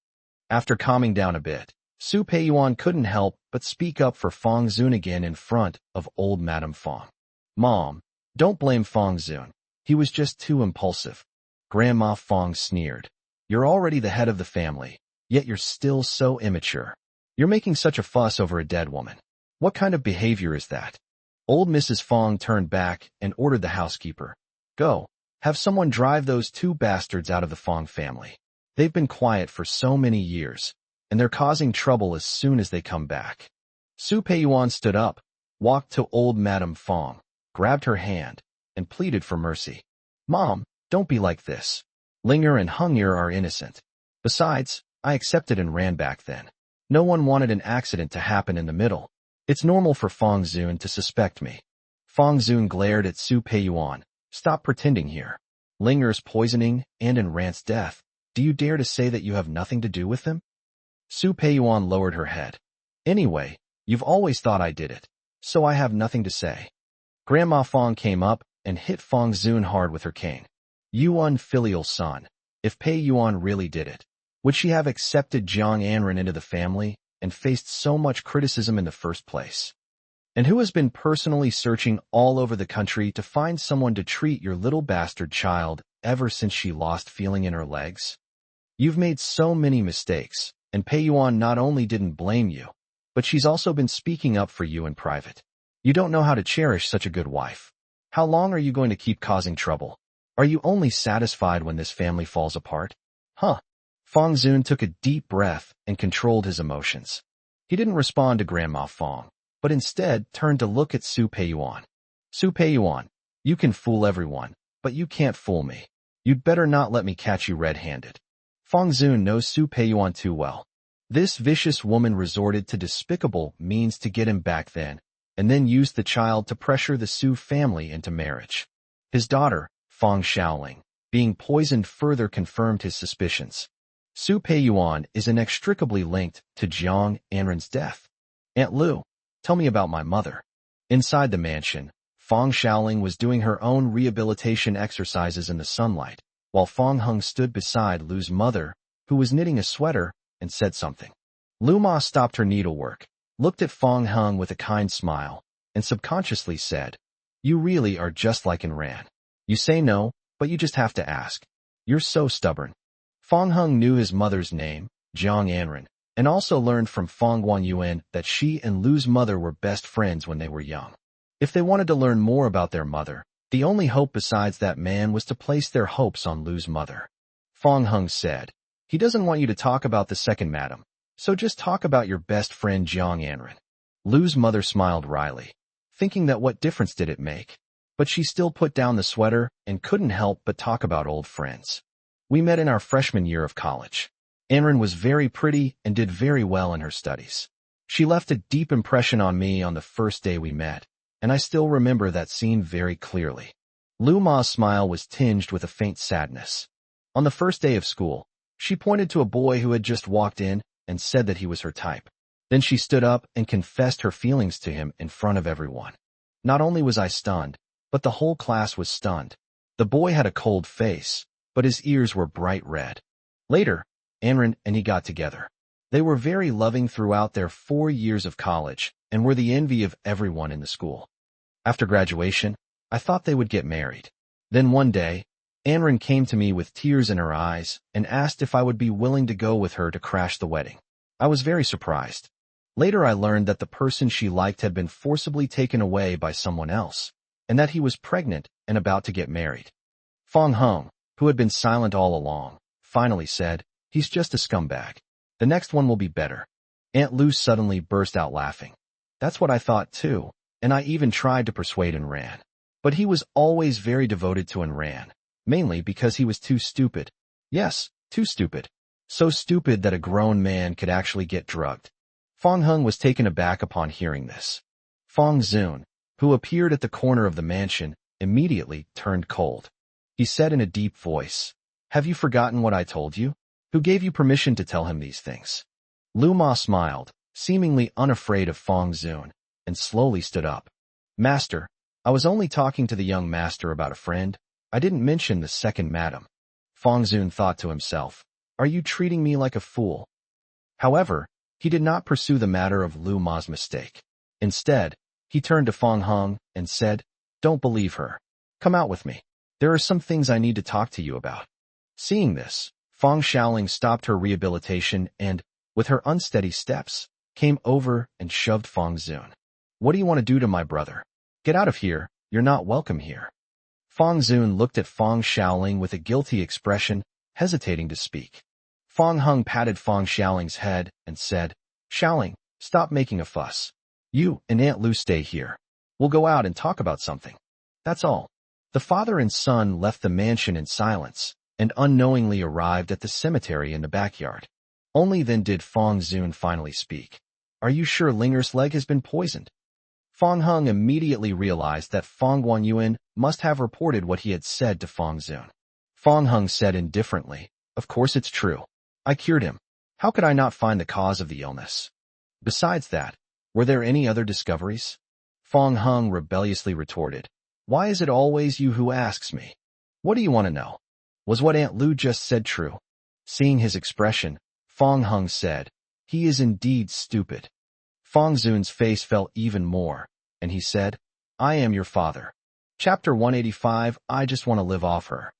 After calming down a bit, Su Peiyuan couldn't help but speak up for Fong Zun again in front of old Madame Fong. "Mom, don't blame Fong Zun. He was just too impulsive." Grandma Fong sneered. "You're already the head of the family, yet you're still so immature. You're making such a fuss over a dead woman. What kind of behavior is that?" Old Mrs. Fong turned back and ordered the housekeeper, "Go, have someone drive those two bastards out of the Fong family. They've been quiet for so many years, and they're causing trouble as soon as they come back." Su Peiyuan stood up, walked to old Madame Fong, grabbed her hand, and pleaded for mercy. "Mom, don't be like this. Linger and Hungyer are innocent. Besides, I accepted and ran back then. No one wanted an accident to happen in the middle. It's normal for Fong Zun to suspect me." Fong Zun glared at Su Peiyuan. "Stop pretending here. Linger's poisoning and Enrant's death. Do you dare to say that you have nothing to do with them?" Su Peiyuan lowered her head. "Anyway, you've always thought I did it, so I have nothing to say." Grandma Fong came up and hit Fong Zun hard with her cane. "You unfilial son. If Peiyuan really did it, would she have accepted Jiang Anren into the family and faced so much criticism in the first place? And who has been personally searching all over the country to find someone to treat your little bastard child ever since she lost feeling in her legs? You've made so many mistakes, and Peiyuan not only didn't blame you, but she's also been speaking up for you in private. You don't know how to cherish such a good wife. How long are you going to keep causing trouble? Are you only satisfied when this family falls apart? Huh?" Fong Zun took a deep breath and controlled his emotions. He didn't respond to Grandma Fong, but instead turned to look at Su Peiyuan. "Su Peiyuan, you can fool everyone, but you can't fool me. You'd better not let me catch you red-handed." Fong Zun knows Su Peiyuan too well. This vicious woman resorted to despicable means to get him back then, and then used the child to pressure the Su family into marriage. His daughter, Fong Shaoling, being poisoned further confirmed his suspicions. Su Peiyuan is inextricably linked to Jiang Anren's death. "Aunt Lu, tell me about my mother." Inside the mansion, Fong Shaoling was doing her own rehabilitation exercises in the sunlight, while Fong Hung stood beside Lu's mother, who was knitting a sweater, and said something. Lu Ma stopped her needlework, looked at Fong Hung with a kind smile, and subconsciously said, "You really are just like Enran. You say no, but you just have to ask. You're so stubborn." Fong Hung knew his mother's name, Jiang Anren, and also learned from Fong Guanyuan that she and Lu's mother were best friends when they were young. If they wanted to learn more about their mother, the only hope besides that man was to place their hopes on Lu's mother. Fong Hung said, "He doesn't want you to talk about the second madam, so just talk about your best friend Jiang Anren." Lu's mother smiled wryly, thinking that what difference did it make? But she still put down the sweater and couldn't help but talk about old friends. "We met in our freshman year of college. Anren was very pretty and did very well in her studies. She left a deep impression on me on the first day we met, and I still remember that scene very clearly." Lu Ma's smile was tinged with a faint sadness. On the first day of school, she pointed to a boy who had just walked in and said that he was her type. Then she stood up and confessed her feelings to him in front of everyone. Not only was I stunned, but the whole class was stunned. The boy had a cold face, but his ears were bright red. Later, Anren and he got together. They were very loving throughout their 4 years of college and were the envy of everyone in the school. After graduation, I thought they would get married. Then one day, Anren came to me with tears in her eyes and asked if I would be willing to go with her to crash the wedding. I was very surprised. Later I learned that the person she liked had been forcibly taken away by someone else, and that he was pregnant and about to get married. Fong Hung, who had been silent all along, finally said, "He's just a scumbag. The next one will be better." Aunt Lu suddenly burst out laughing. "That's what I thought too, and I even tried to persuade Enran. But he was always very devoted to Enran, mainly because he was too stupid. Yes, too stupid. So stupid that a grown man could actually get drugged." Fong Hung was taken aback upon hearing this. Fong Zun, who appeared at the corner of the mansion, immediately turned cold. He said in a deep voice, "Have you forgotten what I told you? Who gave you permission to tell him these things?" Lu Ma smiled, seemingly unafraid of Fong Zun, and slowly stood up. "Master, I was only talking to the young master about a friend. I didn't mention the second madam." Fong Zun thought to himself, "Are you treating me like a fool?" However, he did not pursue the matter of Lu Ma's mistake. Instead, he turned to Fong Hung and said, "Don't believe her. Come out with me. There are some things I need to talk to you about." Seeing this, Fong Xiaoling stopped her rehabilitation and, with her unsteady steps, came over and shoved Fong Zun. "What do you want to do to my brother? Get out of here, you're not welcome here." Fong Zun looked at Fong Xiaoling with a guilty expression, hesitating to speak. Fong Hung patted Fong Xiaoling's head and said, "Xiaoling, stop making a fuss. You and Aunt Lu stay here. We'll go out and talk about something. That's all." The father and son left the mansion in silence and unknowingly arrived at the cemetery in the backyard. Only then did Fong Zun finally speak. "Are you sure Linger's leg has been poisoned?" Fong Hung immediately realized that Fong Guanyuan must have reported what he had said to Fong Zun. Fong Hung said indifferently, "Of course it's true. I cured him. How could I not find the cause of the illness? Besides that, were there any other discoveries?" Fong Hung rebelliously retorted, "Why is it always you who asks me? What do you want to know? Was what Aunt Lu just said true?" Seeing his expression, Fong Hung said, "He is indeed stupid." Fong Zun's face fell even more, and he said, "I am your father." Chapter 185, I just want to live off her.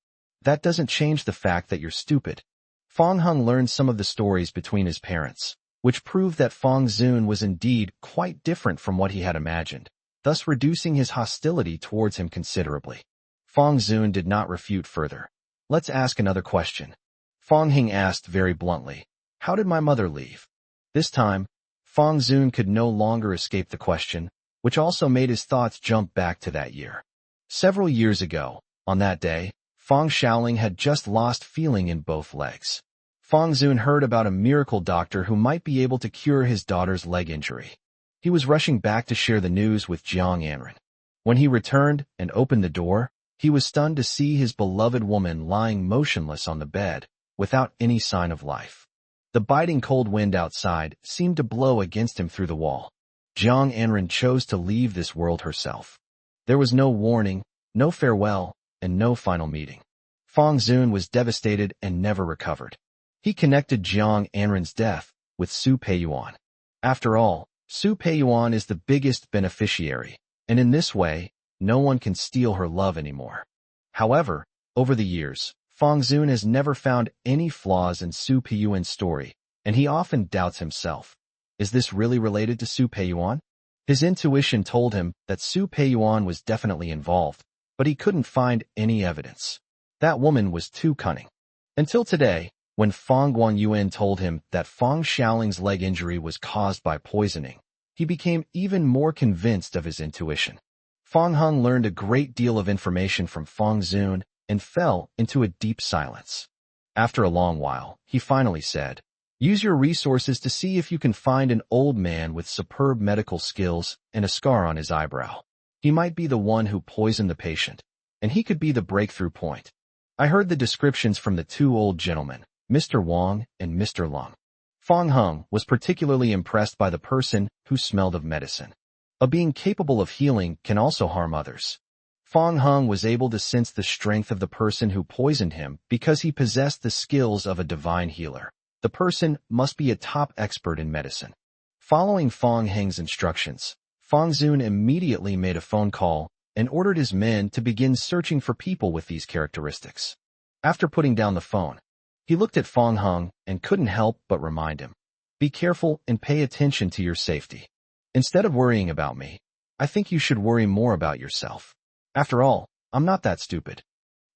That doesn't change the fact that you're stupid. Fong Hung learned some of the stories between his parents, which proved that Fong Zun was indeed quite different from what he had imagined, thus reducing his hostility towards him considerably. Fong Zun did not refute further. "Let's ask another question." Fong Hing asked very bluntly, "How did my mother leave?" This time, Fong Zun could no longer escape the question, which also made his thoughts jump back to that year. Several years ago, on that day, Fong Xiaoling had just lost feeling in both legs. Fong Zun heard about a miracle doctor who might be able to cure his daughter's leg injury. He was rushing back to share the news with Jiang Anren. When he returned and opened the door, he was stunned to see his beloved woman lying motionless on the bed, without any sign of life. The biting cold wind outside seemed to blow against him through the wall. Jiang Anren chose to leave this world herself. There was no warning, no farewell, and no final meeting. Fong Zun was devastated and never recovered. He connected Jiang Anren's death with Su Peiyuan. After all, Su Peiyuan is the biggest beneficiary, and in this way, no one can steal her love anymore. However, over the years, Fong Zun has never found any flaws in Su Peiyuan's story, and he often doubts himself. Is this really related to Su Peiyuan? His intuition told him that Su Peiyuan was definitely involved, but he couldn't find any evidence. That woman was too cunning. Until today, when Fong Guanyuan told him that Fong Xiaoling's leg injury was caused by poisoning, he became even more convinced of his intuition. Fong Hung learned a great deal of information from Fong Zun and fell into a deep silence. After a long while, he finally said, "Use your resources to see if you can find an old man with superb medical skills and a scar on his eyebrow. He might be the one who poisoned the patient, and he could be the breakthrough point." I heard the descriptions from the two old gentlemen, Mr. Wang and Mr. Lung. Fong Hung was particularly impressed by the person who smelled of medicine. A being capable of healing can also harm others. Fong Hung was able to sense the strength of the person who poisoned him because he possessed the skills of a divine healer. The person must be a top expert in medicine. Following Fong Heng's instructions, Fong Zun immediately made a phone call and ordered his men to begin searching for people with these characteristics. After putting down the phone, he looked at Fong Hung and couldn't help but remind him, "Be careful and pay attention to your safety. Instead of worrying about me, I think you should worry more about yourself. After all, I'm not that stupid."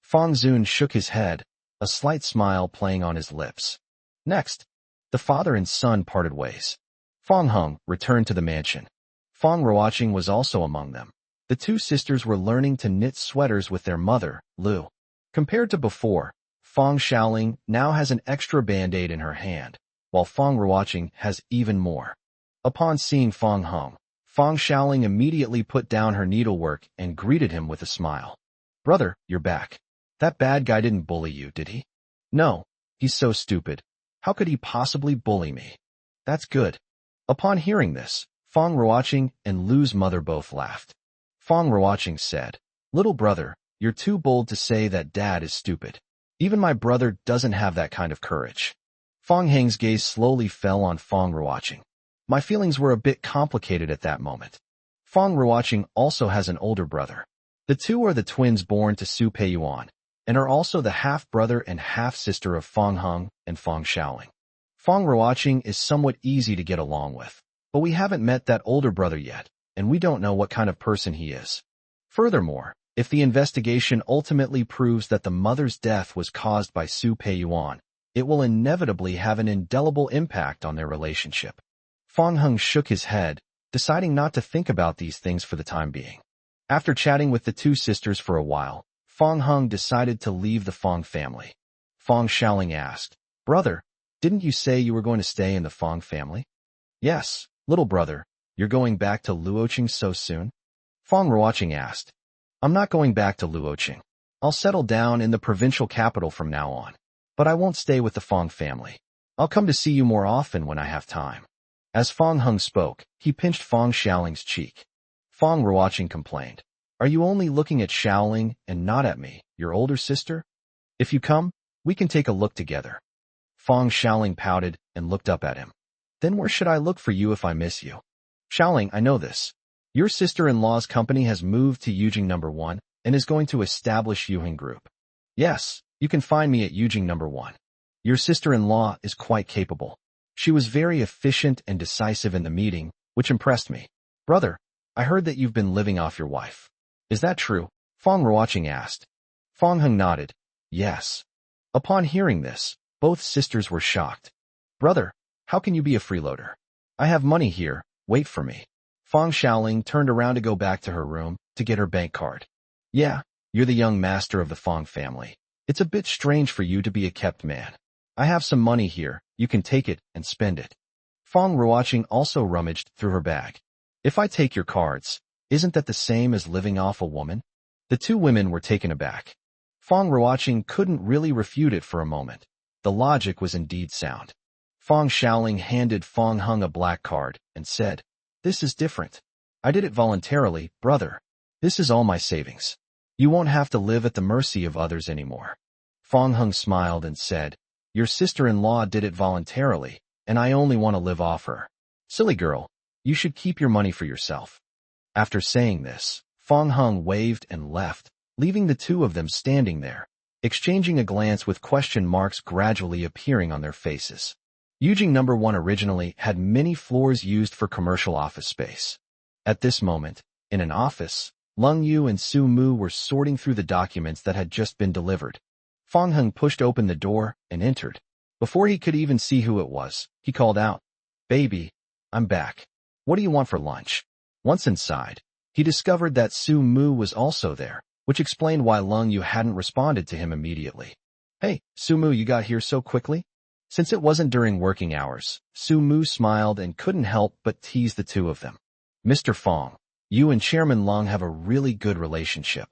Fong Zun shook his head, a slight smile playing on his lips. Next, the father and son parted ways. Fong Hung returned to the mansion. Fong Ruoqing was also among them. The two sisters were learning to knit sweaters with their mother, Lu. Compared to before, Fong Xiaoling now has an extra band-aid in her hand, while Fong Ruoqing has even more. Upon seeing Fong Hung, Fang Xiaoling immediately put down her needlework and greeted him with a smile. Brother, you're back. That bad guy didn't bully you, did he? No, he's so stupid. How could he possibly bully me? That's good. Upon hearing this, Fang Ruoqing and Lu's mother both laughed. Fang Ruoqing said, Little brother, you're too bold to say that dad is stupid. Even my brother doesn't have that kind of courage. Fang Heng's gaze slowly fell on Fang Ruoqing. My feelings were a bit complicated at that moment. Fang Ruoqing also has an older brother. The two are the twins born to Su Peiyuan, and are also the half-brother and half-sister of Fang Heng and Fang Xiaoling. Fang Ruoqing is somewhat easy to get along with, but we haven't met that older brother yet, and we don't know what kind of person he is. Furthermore, if the investigation ultimately proves that the mother's death was caused by Su Peiyuan, it will inevitably have an indelible impact on their relationship. Fang Heng shook his head, deciding not to think about these things for the time being. After chatting with the two sisters for a while, Fang Heng decided to leave the Fang family. Fang Xiaoling asked, Brother, didn't you say you were going to stay in the Fang family? Yes, little brother, you're going back to Luoqing so soon? Fang Ruoqing asked. I'm not going back to Luoqing. I'll settle down in the provincial capital from now on. But I won't stay with the Fang family. I'll come to see you more often when I have time. As Fang Heng spoke, he pinched Fang Xiaoling's cheek. Fang Ruoqing complained, Are you only looking at Xiaoling and not at me, your older sister? If you come, we can take a look together. Fang Xiaoling pouted and looked up at him. Then where should I look for you if I miss you? Xiaoling, I know this. Your sister-in-law's company has moved to Yujing No. 1 and is going to establish Yuheng Group. Yes, you can find me at Yujing No. 1. Your sister-in-law is quite capable. She was very efficient and decisive in the meeting, which impressed me. Brother, I heard that you've been living off your wife. Is that true? Fang Ruoqing asked. Fang Heng nodded. Yes. Upon hearing this, both sisters were shocked. Brother, how can you be a freeloader? I have money here, wait for me. Fang Xiaoling turned around to go back to her room to get her bank card. Yeah, you're the young master of the Fang family. It's a bit strange for you to be a kept man. I have some money here, you can take it and spend it. Fang Ruoqing also rummaged through her bag. If I take your cards, isn't that the same as living off a woman? The two women were taken aback. Fang Ruoqing couldn't really refute it for a moment. The logic was indeed sound. Fang Xiaoling handed Fang Heng a black card and said, This is different. I did it voluntarily, brother. This is all my savings. You won't have to live at the mercy of others anymore. Fang Heng smiled and said, Your sister-in-law did it voluntarily, and I only want to live off her. Silly girl, you should keep your money for yourself. After saying this, Fang Heng waved and left, leaving the two of them standing there, exchanging a glance with question marks gradually appearing on their faces. Yujing No. 1 originally had many floors used for commercial office space. At this moment, in an office, Leng Yu and Su Mu were sorting through the documents that had just been delivered. Fang Heng pushed open the door and entered. Before he could even see who it was, he called out, Baby, I'm back. What do you want for lunch? Once inside, he discovered that Su Mu was also there, which explained why Leng Yu hadn't responded to him immediately. Hey, Su Mu, you got here so quickly? Since it wasn't during working hours, Su Mu smiled and couldn't help but tease the two of them. Mr. Fang, you and Chairman Leng have a really good relationship.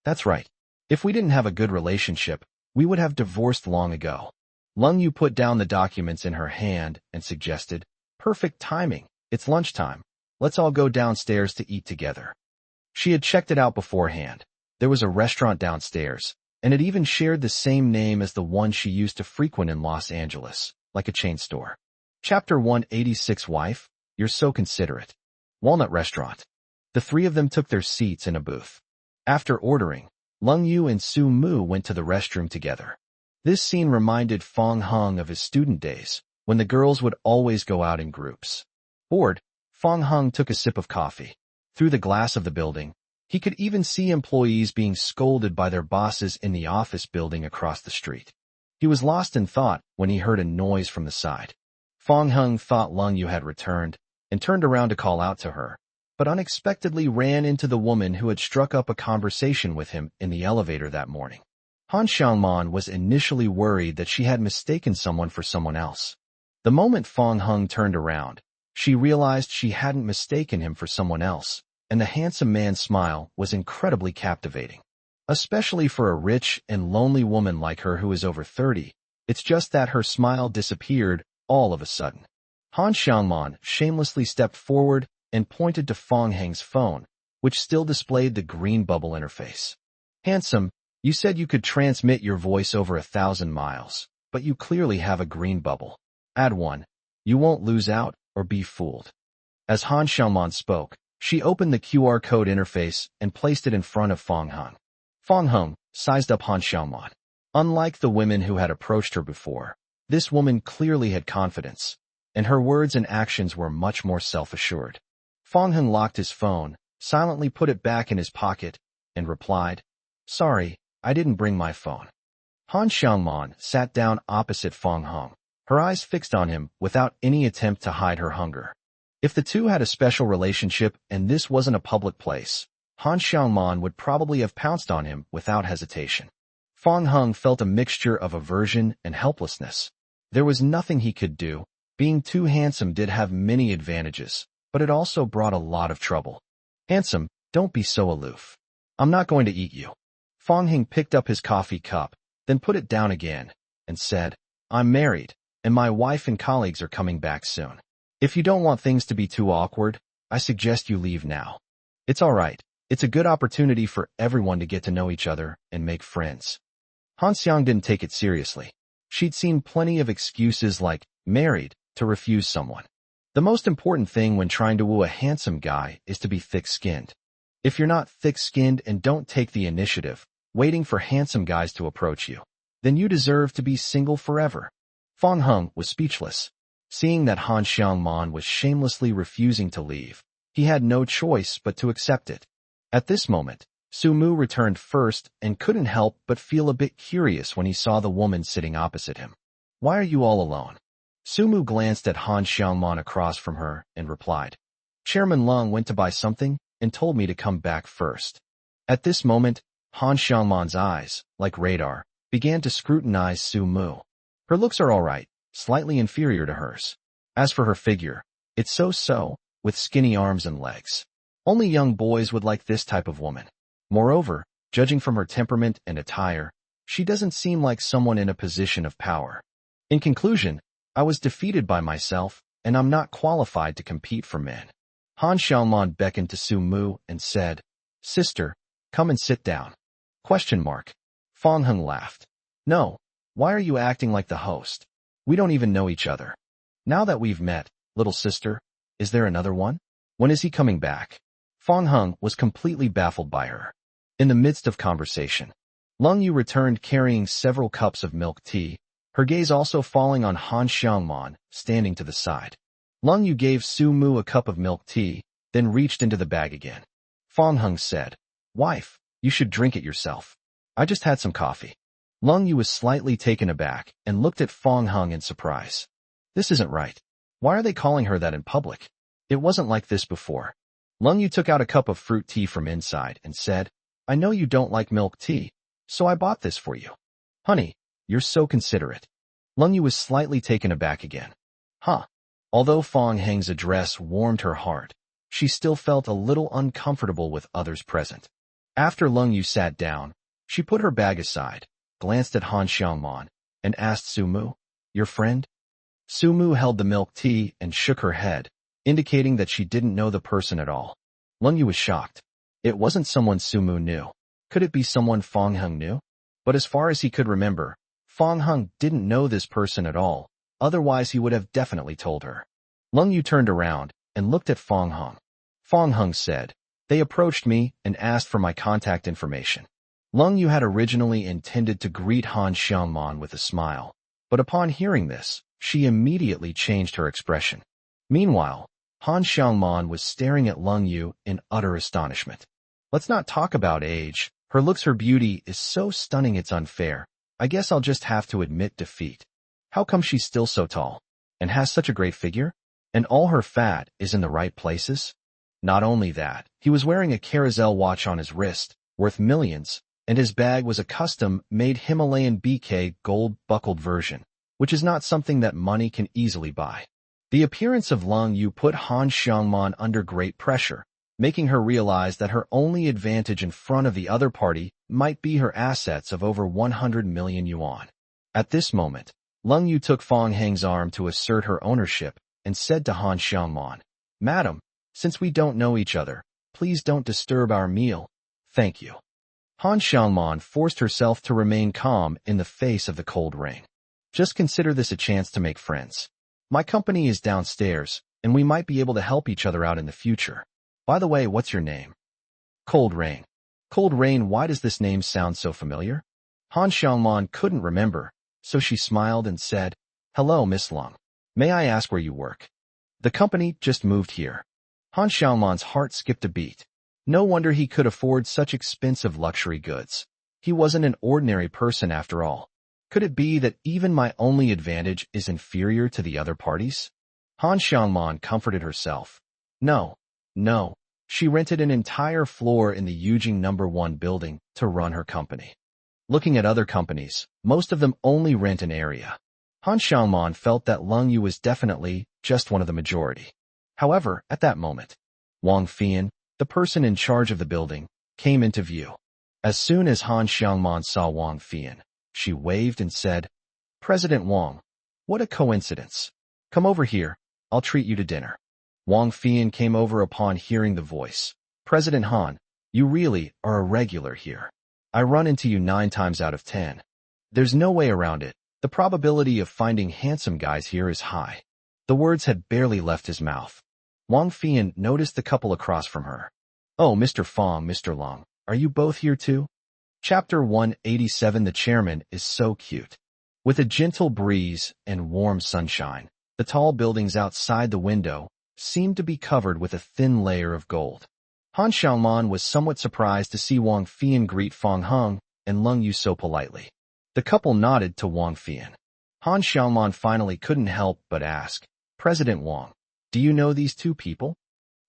That's right. If we didn't have a good relationship, we would have divorced long ago. Leng Yu put down the documents in her hand and suggested, Perfect timing. It's lunchtime. Let's all go downstairs to eat together. She had checked it out beforehand. There was a restaurant downstairs, and it even shared the same name as the one she used to frequent in Los Angeles, like a chain store. Chapter 186 Wife, You're So Considerate. Walnut Restaurant. The three of them took their seats in a booth. After ordering, Leng Yu and Su Mu went to the restroom together. This scene reminded Fang Heng of his student days, when the girls would always go out in groups. Bored, Fang Heng took a sip of coffee. Through the glass of the building, he could even see employees being scolded by their bosses in the office building across the street. He was lost in thought when he heard a noise from the side. Fang Heng thought Leng Yu had returned and turned around to call out to her, but unexpectedly ran into the woman who had struck up a conversation with him in the elevator that morning. Han Xiangman was initially worried that she had mistaken someone for someone else. The moment Fang Heng turned around, She realized she hadn't mistaken him for someone else, and the handsome man's smile was incredibly captivating. Especially for a rich and lonely woman like her who is over 30, it's just that her smile disappeared all of a sudden. Han Xiangman shamelessly stepped forward and pointed to Fong Heng's phone, which still displayed the green bubble interface. Handsome, you said you could transmit your voice over 1,000 miles, but you clearly have a green bubble. Add one. You won't lose out or be fooled. As Han Xiangman spoke, she opened the QR code interface and placed it in front of Fong Heng. Fong Heng sized up Han Xiangman. Unlike the women who had approached her before, this woman clearly had confidence, and her words and actions were much more self-assured. Fong Heng locked his phone, silently put it back in his pocket, and replied, "Sorry, I didn't bring my phone." Han Xiangman sat down opposite Fong Heng, her eyes fixed on him without any attempt to hide her hunger. If the two had a special relationship and this wasn't a public place, Han Xiangman would probably have pounced on him without hesitation. Fong Heng felt a mixture of aversion and helplessness. There was nothing he could do. Being too handsome did have many advantages, but it also brought a lot of trouble. "Handsome, don't be so aloof. I'm not going to eat you." Fong Heng picked up his coffee cup, then put it down again, and said, "I'm married, and my wife and colleagues are coming back soon. If you don't want things to be too awkward, I suggest you leave now. It's all right. It's a good opportunity for everyone to get to know each other and make friends." Han Xiang didn't take it seriously. She'd seen plenty of excuses like married to refuse someone. The most important thing when trying to woo a handsome guy is to be thick-skinned. If you're not thick-skinned and don't take the initiative, waiting for handsome guys to approach you, then you deserve to be single forever. Fong Heng was speechless. Seeing that Han Xiangman was shamelessly refusing to leave, he had no choice but to accept it. At this moment, Su Mu returned first and couldn't help but feel a bit curious when he saw the woman sitting opposite him. "Why are you all alone?" Su Mu glanced at Han Xiangman across from her and replied, "Chairman Lung went to buy something and told me to come back first." At this moment, Han Xiangman's eyes, like radar, began to scrutinize Su Mu. Her looks are all right, slightly inferior to hers. As for her figure, it's so-so, with skinny arms and legs. Only young boys would like this type of woman. Moreover, judging from her temperament and attire, she doesn't seem like someone in a position of power. In conclusion, I was defeated by myself, and I'm not qualified to compete for men. Han Xiangman beckoned to Su Mu and said, "Sister, come and sit down." Fong Heng laughed. "No, why are you acting like the host? We don't even know each other. Now that we've met, little sister, is there another one? When is he coming back?" Fong Heng was completely baffled by her. In the midst of conversation, Lung Yu returned carrying several cups of milk tea, her gaze also falling on Han Xiangman, standing to the side. Lung Yu gave Su Mu a cup of milk tea, then reached into the bag again. Fong Heng said, "Wife, you should drink it yourself. I just had some coffee." Lung Yu was slightly taken aback and looked at Fong Heng in surprise. This isn't right. Why are they calling her that in public? It wasn't like this before. Lung Yu took out a cup of fruit tea from inside and said, "I know you don't like milk tea, so I bought this for you." "Honey, you're so considerate." Lung Yu was slightly taken aback again. Huh. Although Fong Heng's address warmed her heart, she still felt a little uncomfortable with others present. After Lung Yu sat down, she put her bag aside, glanced at Han Xiangman, and asked Su Mu, "Your friend?" Su Mu held the milk tea and shook her head, indicating that she didn't know the person at all. Lung Yu was shocked. It wasn't someone Su Mu knew. Could it be someone Fong Heng knew? But as far as he could remember, Fong Heng didn't know this person at all, otherwise he would have definitely told her. Lung Yu turned around and looked at Fong Heng. Fong Heng said, "They approached me and asked for my contact information." Lung Yu had originally intended to greet Han Xiangman with a smile, but upon hearing this, she immediately changed her expression. Meanwhile, Han Xiangman was staring at Lung Yu in utter astonishment. Let's not talk about age. Her looks, her beauty is so stunning it's unfair. I guess I'll just have to admit defeat. How come she's still so tall? And has such a great figure? And all her fat is in the right places? Not only that, he was wearing a Carousel watch on his wrist, worth millions, and his bag was a custom-made Himalayan BK gold buckled version, which is not something that money can easily buy. The appearance of Lung Yu put Han Xiangman under great pressure, making her realize that her only advantage in front of the other party might be her assets of over 100 million yuan. At this moment, Lung Yu took Fong Heng's arm to assert her ownership and said to Han Xiangman, "Madam, since we don't know each other, please don't disturb our meal. Thank you." Han Xiangman forced herself to remain calm in the face of the cold rain. "Just consider this a chance to make friends. My company is downstairs, and we might be able to help each other out in the future. By the way, what's your name?" Cold Rain. Cold Rain, why does this name sound so familiar? Han Xiangman couldn't remember, so she smiled and said, "Hello, Miss Lung. May I ask where you work?" "The company just moved here." Han Xiangman's heart skipped a beat. No wonder he could afford such expensive luxury goods. He wasn't an ordinary person after all. Could it be that even my only advantage is inferior to the other parties? Han Xiangman comforted herself. No. She rented an entire floor in the Yujing No. 1 building to run her company. Looking at other companies, most of them only rent an area. Han Xiangman felt that Lung Yu was definitely just one of the majority. However, at that moment, Wang Fian, the person in charge of the building, came into view. As soon as Han Xiangman saw Wang Fian, she waved and said, "President Wang, what a coincidence. Come over here, I'll treat you to dinner." Wang Fian came over upon hearing the voice. "President Han, you really are a regular here. I run into you 9 times out of 10. There's no way around it. The probability of finding handsome guys here is high." The words had barely left his mouth. Wang Fian noticed the couple across from her. "Oh, Mr. Fong, Mr. Lung, are you both here too?" Chapter 187. The chairman is so cute. With a gentle breeze and warm sunshine, the tall buildings outside the window seemed to be covered with a thin layer of gold. Han Xiangman was somewhat surprised to see Wang Fian greet Fong Heng and Lung Yu so politely. The couple nodded to Wang Fian. Han Xiangman finally couldn't help but ask, "President Wang, do you know these two people?"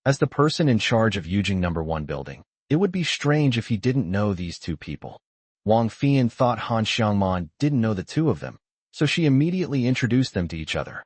As the person in charge of Yujing No. 1 building, it would be strange if he didn't know these two people. Wang Fian thought Han Xiangman didn't know the two of them, so she immediately introduced them to each other.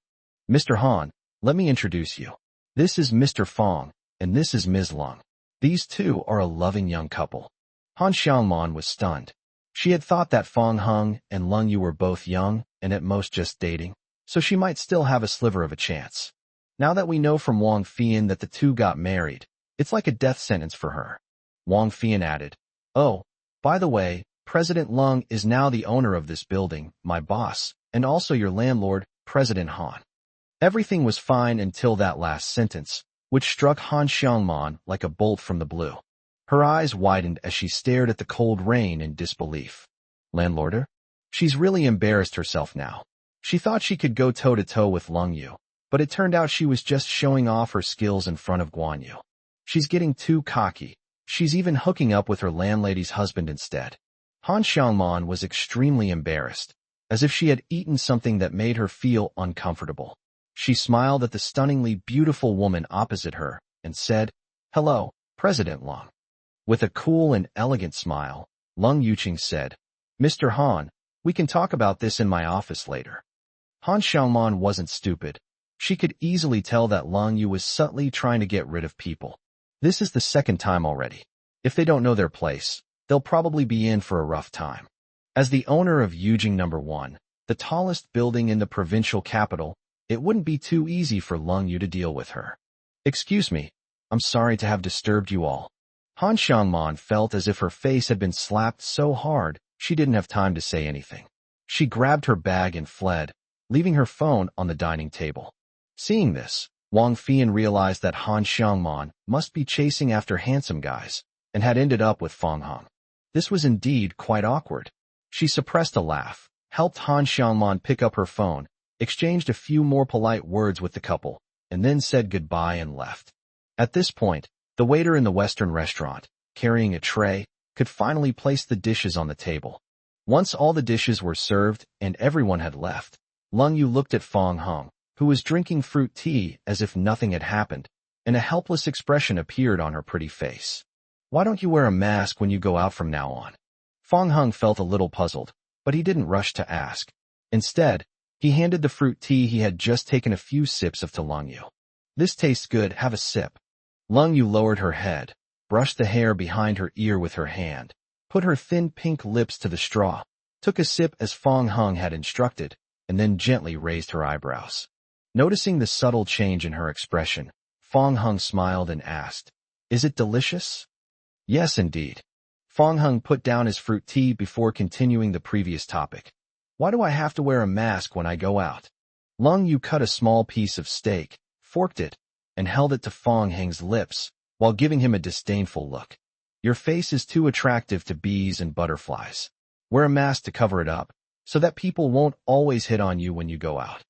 "Mr. Han, let me introduce you. This is Mr. Fong, and this is Ms. Lung. These two are a loving young couple." Han Xiangman was stunned. She had thought that Fong Heng and Lung Yu were both young and at most just dating, so she might still have a sliver of a chance. Now that we know from Wang Fian that the two got married, it's like a death sentence for her. Wang Fian added, "Oh, by the way, President Lung is now the owner of this building, my boss, and also your landlord, President Han." Everything was fine until that last sentence, which struck Han Xiangman like a bolt from the blue. Her eyes widened as she stared at the cold rain in disbelief. Landlorder? She's really embarrassed herself now. She thought she could go toe-to-toe with Lung Yu, but it turned out she was just showing off her skills in front of Guan Yu. She's getting too cocky. She's even hooking up with her landlady's husband instead. Han Xiangman was extremely embarrassed, as if she had eaten something that made her feel uncomfortable. She smiled at the stunningly beautiful woman opposite her and said, "Hello, President Lung." With a cool and elegant smile, Lung Yuqing said, "Mr. Han, we can talk about this in my office later." Han Xiangman wasn't stupid. She could easily tell that Lung Yu was subtly trying to get rid of people. This is the second time already. If they don't know their place, they'll probably be in for a rough time. As the owner of Yujing No. 1, the tallest building in the provincial capital, it wouldn't be too easy for Lung Yu to deal with her. "Excuse me, I'm sorry to have disturbed you all." Han Xiangman felt as if her face had been slapped so hard she didn't have time to say anything. She grabbed her bag and fled, leaving her phone on the dining table. Seeing this, Wang Fian realized that Han Xiangman must be chasing after handsome guys and had ended up with Fong Heng. This was indeed quite awkward. She suppressed a laugh, helped Han Xiangman pick up her phone, exchanged a few more polite words with the couple, and then said goodbye and left. At this point, the waiter in the Western restaurant, carrying a tray, could finally place the dishes on the table. Once all the dishes were served and everyone had left, Lung Yu looked at Fong Heng, who was drinking fruit tea as if nothing had happened, and a helpless expression appeared on her pretty face. "Why don't you wear a mask when you go out from now on?" Fong Heng felt a little puzzled, but he didn't rush to ask. Instead, He handed the fruit tea he had just taken a few sips of to Lung Yu. This tastes good, have a sip. Lung Yu lowered her head, brushed the hair behind her ear with her hand, put her thin pink lips to the straw, took a sip as Fong Hung had instructed, and then gently raised her eyebrows. Noticing the subtle change in her expression, Fong Hung smiled and asked, "Is it delicious?" "Yes, indeed." Fong Hung put down his fruit tea before continuing the previous topic. "Why do I have to wear a mask when I go out?" Lung Yu cut a small piece of steak, forked it, and held it to Fong Hung's lips, while giving him a disdainful look. "Your face is too attractive to bees and butterflies. Wear a mask to cover it up, so that people won't always hit on you when you go out."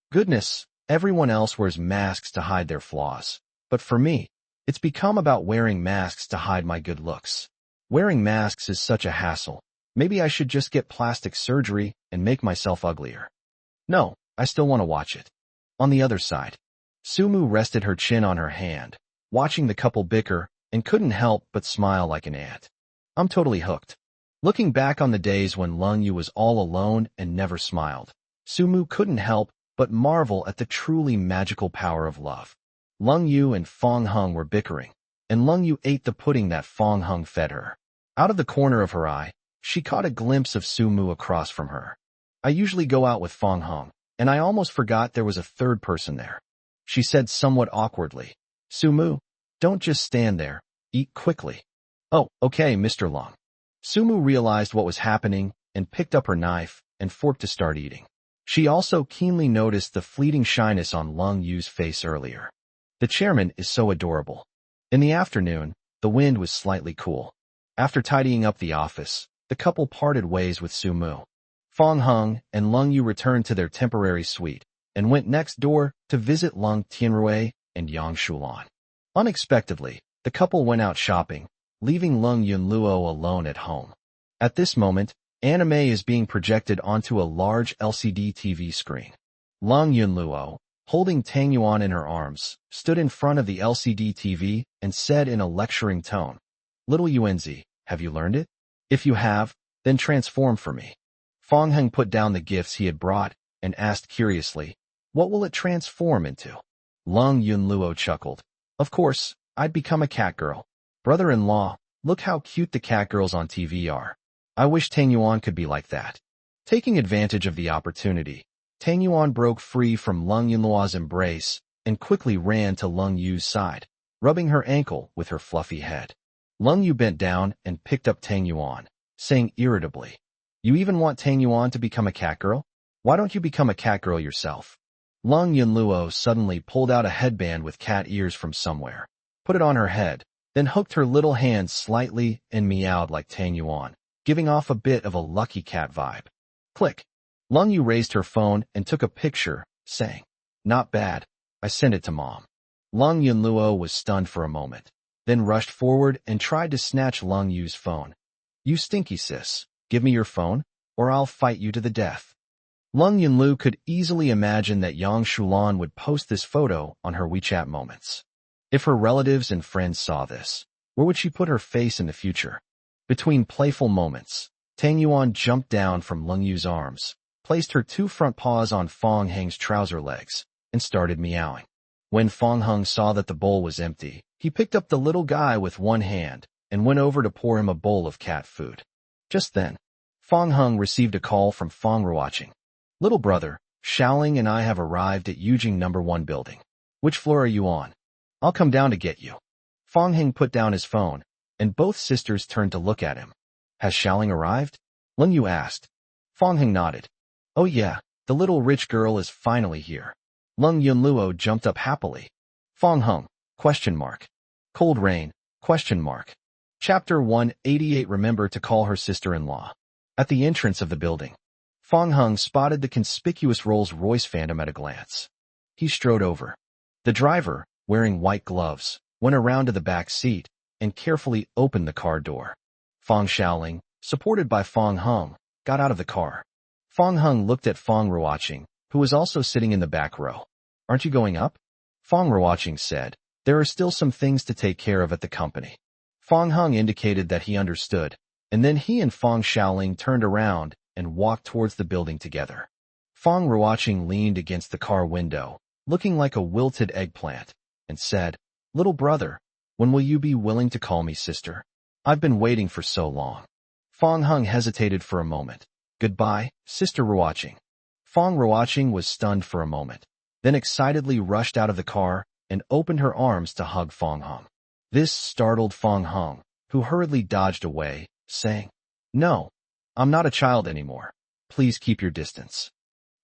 Goodness, everyone else wears masks to hide their flaws. But for me, it's become about wearing masks to hide my good looks. Wearing masks is such a hassle. Maybe I should just get plastic surgery and make myself uglier. No, I still want to watch it. On the other side, Sumu rested her chin on her hand, watching the couple bicker, and couldn't help but smile like an ant. I'm totally hooked. Looking back on the days when Lung Yu was all alone and never smiled, Sumu couldn't help but marvel at the truly magical power of love. Lung Yu and Fong Hung were bickering, and Lung Yu ate the pudding that Fong Hung fed her. Out of the corner of her eye, she caught a glimpse of Sumu across from her. "I usually go out with Fong Hung, and I almost forgot there was a third person there," she said somewhat awkwardly. "Sumu, don't just stand there, eat quickly." "Oh, okay, Mr. Long." Sumu realized what was happening and picked up her knife and fork to start eating. She also keenly noticed the fleeting shyness on Lung Yu's face earlier. The chairman is so adorable. In the afternoon, the wind was slightly cool. After tidying up the office, the couple parted ways with Sumu. Fong Hung and Lung Yu returned to their temporary suite and went next door to visit Lung Tianrui and Yang Shulan. Unexpectedly, the couple went out shopping, leaving Lung Yunluo alone at home. At this moment, anime is being projected onto a large LCD TV screen. Lung Yunluo, holding Tang Yuan in her arms, stood in front of the LCD TV and said in a lecturing tone, "Little Yuanzi, have you learned it? If you have, then transform for me." Fong Hung put down the gifts he had brought and asked curiously, "What will it transform into?" Lung Yunluo chuckled, "Of course, I'd become a cat girl. Brother-in-law, look how cute the cat girls on TV are. I wish Tang Yuan could be like that." Taking advantage of the opportunity, Tang Yuan broke free from Lung Yunluo's embrace and quickly ran to Lung Yu's side, rubbing her ankle with her fluffy head. Lung Yu bent down and picked up Tang Yuan, saying irritably, "You even want Tang Yuan to become a cat girl? Why don't you become a cat girl yourself?" Lung Yunluo suddenly pulled out a headband with cat ears from somewhere, put it on her head, then hooked her little hand slightly and meowed like Tang Yuan, giving off a bit of a lucky cat vibe. Click. Lung Yu raised her phone and took a picture, saying, "Not bad. I sent it to Mom." Lung Yunluo was stunned for a moment, then rushed forward and tried to snatch Lung Yu's phone. "You stinky sis, give me your phone, or I'll fight you to the death." Lung Yunlu could easily imagine that Yang Shulan would post this photo on her WeChat moments. If her relatives and friends saw this, where would she put her face in the future? Between playful moments, Tang Yuan jumped down from Lung Yu's arms, placed her two front paws on Fong Hung's trouser legs, and started meowing. When Fong Hung saw that the bowl was empty, he picked up the little guy with one hand and went over to pour him a bowl of cat food. Just then, Fong Hung received a call from Fong Ruoqing. "Little brother, Xiaoling and I have arrived at Yujing No. 1 building. Which floor are you on? I'll come down to get you." Fong Hung put down his phone, and both sisters turned to look at him. "Has Xiaoling arrived?" Lung Yu asked. Fong Hung nodded. "Oh yeah, the little rich girl is finally here." Lung Yunluo jumped up happily. Fong Hung, question mark. Cold rain, question mark. Chapter 188. Remember to call her sister-in-law. At the entrance of the building, Fong Hung spotted the conspicuous Rolls-Royce Phantom at a glance. He strode over. The driver, wearing white gloves, went around to the back seat and carefully opened the car door. Fong Xiaoling, supported by Fong Hung, got out of the car. Fong Hung looked at Fong Ruoqing, who was also sitting in the back row. "Aren't you going up?" Fong Ruoqing said, "There are still some things to take care of at the company." Fong Hung indicated that he understood, and then he and Fong Xiaoling turned around and walked towards the building together. Fong Ruoqing leaned against the car window, looking like a wilted eggplant, and said, "Little brother, when will you be willing to call me sister? I've been waiting for so long." Fong Hung hesitated for a moment. "Goodbye, Sister Ruoqing." Fong Ruoqing was stunned for a moment, then excitedly rushed out of the car and opened her arms to hug Fong Hung. This startled Fong Hung, who hurriedly dodged away, saying, "No, I'm not a child anymore. Please keep your distance."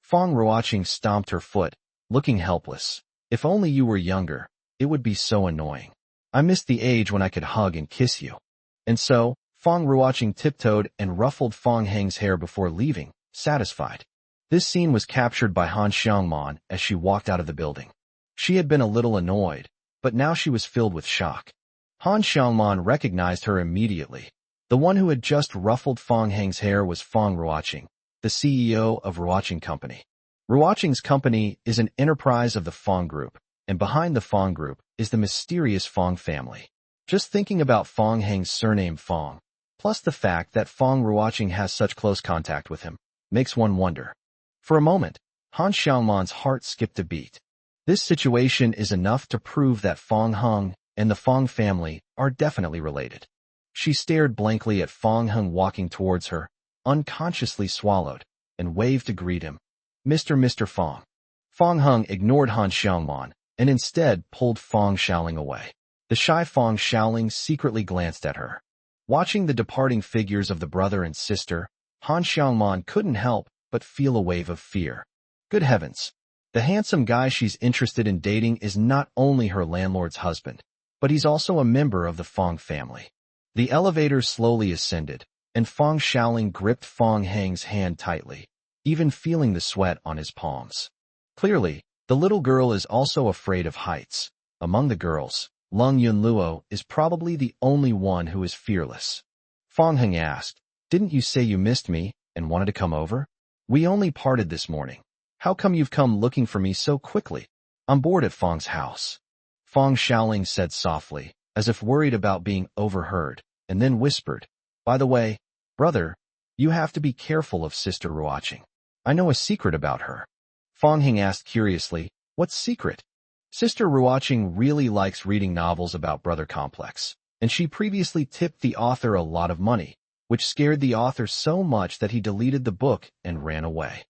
Fong Ruoqing stomped her foot, looking helpless. "If only you were younger, it would be so annoying. I missed the age when I could hug and kiss you." And so, Fong Ruoqing tiptoed and ruffled Fong Heng's hair before leaving, satisfied. This scene was captured by Han Xiangman as she walked out of the building. She had been a little annoyed, but now she was filled with shock. Han Xiangman recognized her immediately. The one who had just ruffled Fong Heng's hair was Fong Ruoqing, the CEO of Ruoqing Company. Ruoqing's company is an enterprise of the Fong Group, and behind the Fong Group is the mysterious Fong family. Just thinking about Fong Heng's surname Fong, plus the fact that Fong Ruoqing has such close contact with him, makes one wonder. For a moment, Han Xiangman's heart skipped a beat. This situation is enough to prove that Fong Hung and the Fong family are definitely related. She stared blankly at Fong Hung walking towards her, unconsciously swallowed, and waved to greet him. Mr. Fong." Fong Hung ignored Han Xiangman and instead pulled Fong Xiaoling away. The shy Fong Xiaoling secretly glanced at her. Watching the departing figures of the brother and sister, Han Xiangman couldn't help but feel a wave of fear. Good heavens! The handsome guy she's interested in dating is not only her landlord's husband, but he's also a member of the Fong family. The elevator slowly ascended, and Fong Xiaoling gripped Fong Heng's hand tightly, even feeling the sweat on his palms. Clearly, the little girl is also afraid of heights. Among the girls, Lung Yunluo is probably the only one who is fearless. Fong Heng asked, "Didn't you say you missed me and wanted to come over? We only parted this morning. How come you've come looking for me so quickly? I'm bored at Fong's house." Fong Xiaoling said softly, as if worried about being overheard, and then whispered, "By the way, brother, you have to be careful of Sister Ruoqing. I know a secret about her." Fong Heng asked curiously, "What secret?" Sister Ruoqing really likes reading novels about brother complex, and she previously tipped the author a lot of money, which scared the author so much that he deleted the book and ran away.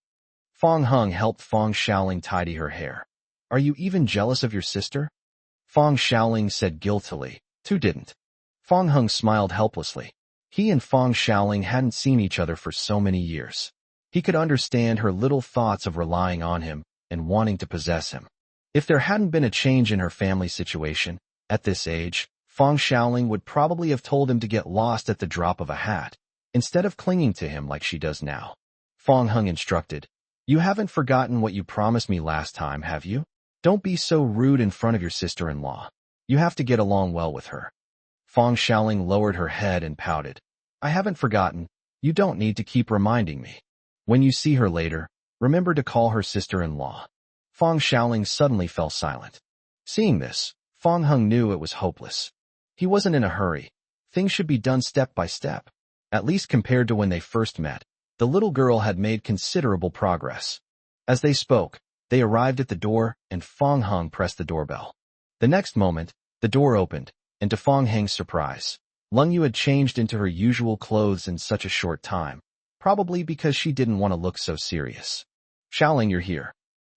Fong Hung helped Fong Xiaoling tidy her hair. "Are you even jealous of your sister?" Fong Xiaoling said guiltily, "Two didn't." Fong Hung smiled helplessly. He and Fong Xiaoling hadn't seen each other for so many years. He could understand her little thoughts of relying on him and wanting to possess him. If there hadn't been a change in her family situation, at this age, Fong Xiaoling would probably have told him to get lost at the drop of a hat, instead of clinging to him like she does now. Fong Hung instructed, "You haven't forgotten what you promised me last time, have you? Don't be so rude in front of your sister-in-law. You have to get along well with her." Fong Xiaoling lowered her head and pouted. "I haven't forgotten. You don't need to keep reminding me. When you see her later, remember to call her sister-in-law." Fong Xiaoling suddenly fell silent. Seeing this, Fong Hung knew it was hopeless. He wasn't in a hurry. Things should be done step by step. At least compared to when they first met, the little girl had made considerable progress. As they spoke, they arrived at the door, and Fong Hung pressed the doorbell. The next moment, the door opened, and to Fong Heng's surprise, Lung Yu had changed into her usual clothes in such a short time, probably because she didn't want to look so serious. "Xiaoling, you're here."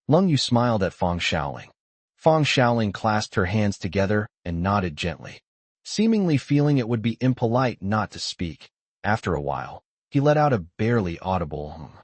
Lung Yu smiled at Fong Xiaoling. Fong Xiaoling clasped her hands together and nodded gently, seemingly feeling it would be impolite not to speak. After a while, he let out a barely audible hum.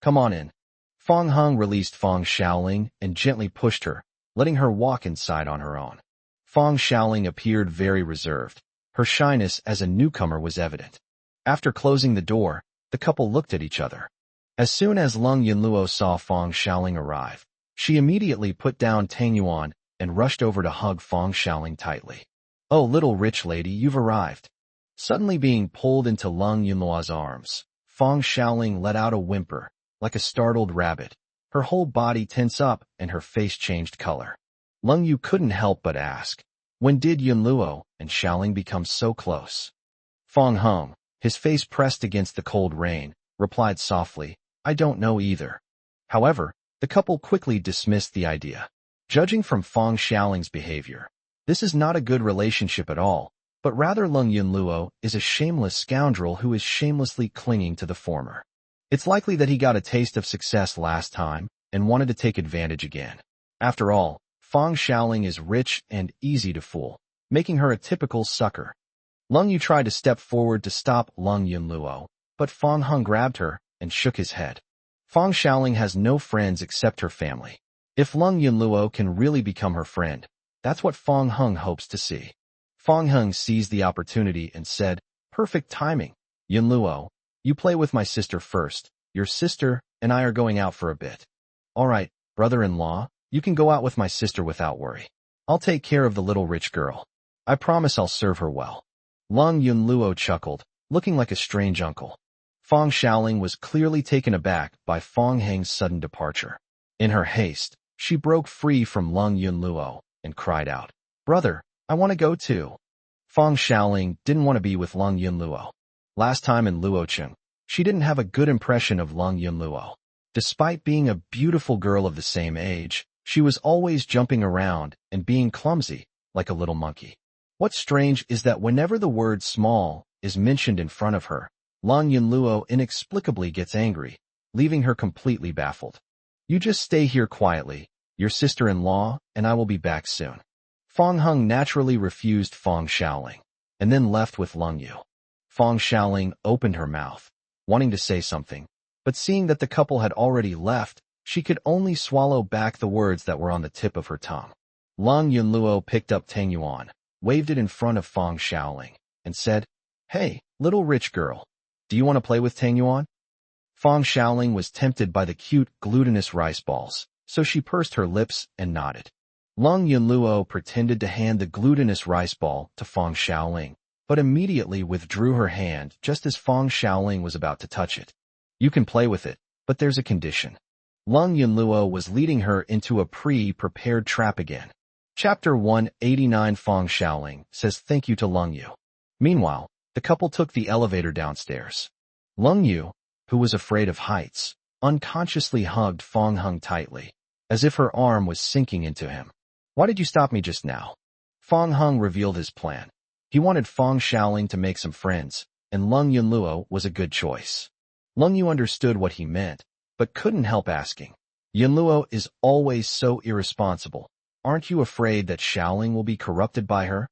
"Come on in." Fong Hung released Fong Xiaoling and gently pushed her, letting her walk inside on her own. Fong Xiaoling appeared very reserved. Her shyness as a newcomer was evident. After closing the door, the couple looked at each other. As soon as Lung Yunluo saw Fong Xiaoling arrive, she immediately put down Tang Yuan and rushed over to hug Fong Xiaoling tightly. "Oh, little rich lady, you've arrived." Suddenly being pulled into Lung Yunluo's arms, Fong Xiaoling let out a whimper, like a startled rabbit. Her whole body tense up and her face changed color. Lung Yu couldn't help but ask, when did Yunluo and Xiaoling become so close? Fong Hung, his face pressed against the cold rain, replied softly, "I don't know either." However, the couple quickly dismissed the idea. Judging from Fong Xiaoling's behavior, this is not a good relationship at all, but rather Leng Yunluo is a shameless scoundrel who is shamelessly clinging to the former. It's likely that he got a taste of success last time and wanted to take advantage again. After all, Fong Xiaoling is rich and easy to fool, making her a typical sucker. Leng Yu tried to step forward to stop Leng Yunluo, but Fong Hung grabbed her and shook his head. Fong Xiaoling has no friends except her family. If Leng Yunluo can really become her friend, that's what Fong Hung hopes to see. Fong Hung seized the opportunity and said, "Perfect timing. Yunluo, you play with my sister first. Your sister and I are going out for a bit." "All right, brother-in-law, you can go out with my sister without worry. I'll take care of the little rich girl. I promise I'll serve her well." Leng Yunluo chuckled, looking like a strange uncle. Fong Xiaoling was clearly taken aback by Fong Heng's sudden departure. In her haste, she broke free from Leng Yunluo and cried out, "Brother, I want to go too." Fong Xiaoling didn't want to be with Leng Yunluo. Last time in Luocheng, she didn't have a good impression of Leng Yunluo. Despite being a beautiful girl of the same age, she was always jumping around and being clumsy, like a little monkey. What's strange is that whenever the word small is mentioned in front of her, Leng Yunluo inexplicably gets angry, leaving her completely baffled. "You just stay here quietly, your sister-in-law, and I will be back soon." Fong Hung naturally refused Fong Xiaoling, and then left with Leng Yu. Fong Xiaoling opened her mouth, wanting to say something, but seeing that the couple had already left, she could only swallow back the words that were on the tip of her tongue. Leng Yunluo picked up Tang Yuan, waved it in front of Fong Xiaoling, and said, "Hey, little rich girl, do you want to play with Tang Yuan?" Fong Xiaoling was tempted by the cute, glutinous rice balls, so she pursed her lips and nodded. Leng Yunluo pretended to hand the glutinous rice ball to Fong Xiaoling, but immediately withdrew her hand just as Fong Xiaoling was about to touch it. "You can play with it, but there's a condition." Leng Yunluo was leading her into a pre-prepared trap again. Chapter 189 Fong Xiaoling says thank you to Leng Yu. Meanwhile, the couple took the elevator downstairs. Leng Yu, who was afraid of heights, unconsciously hugged Fong Hung tightly, as if her arm was sinking into him. "Why did you stop me just now?" Fong Hung revealed his plan. He wanted Fong Xiaoling to make some friends, and Leng Yunluo was a good choice. Leng Yu understood what he meant, but couldn't help asking, "Yunluo is always so irresponsible. Aren't you afraid that Xiaoling will be corrupted by her?"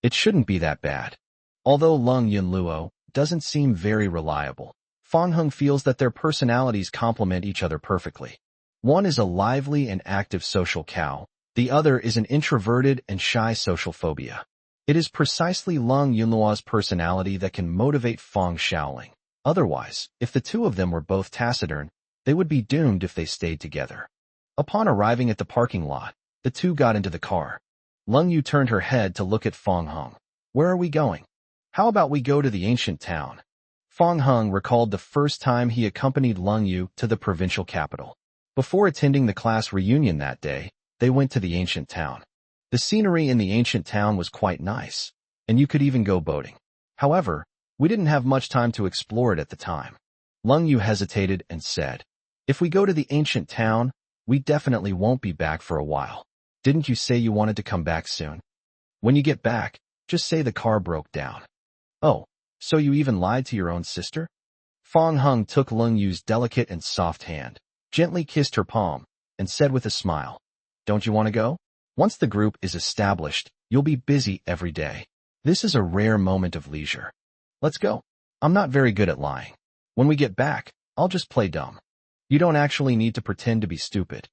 "It shouldn't be that bad." Although Leng Yunluo doesn't seem very reliable, Fong Hung feels that their personalities complement each other perfectly. One is a lively and active social cow, the other is an introverted and shy social phobia. It is precisely Leng Yunluo's personality that can motivate Fong Xiaoling. Otherwise, if the two of them were both taciturn, they would be doomed if they stayed together. Upon arriving at the parking lot, the two got into the car. Leng Yu turned her head to look at Fong Hung. "Where are we going?" "How about we go to the ancient town?" Fong Hung recalled the first time he accompanied Leng Yu to the provincial capital. Before attending the class reunion that day, they went to the ancient town. The scenery in the ancient town was quite nice, and you could even go boating. However, we didn't have much time to explore it at the time. Leng Yu hesitated and said, "If we go to the ancient town, we definitely won't be back for a while. Didn't you say you wanted to come back soon? When you get back, just say the car broke down." "Oh, so you even lied to your own sister?" Fong Hung took Leng Yu's delicate and soft hand, gently kissed her palm, and said with a smile, "Don't you want to go? Once the group is established, you'll be busy every day. This is a rare moment of leisure. Let's go. I'm not very good at lying. When we get back, I'll just play dumb. You don't actually need to pretend to be stupid."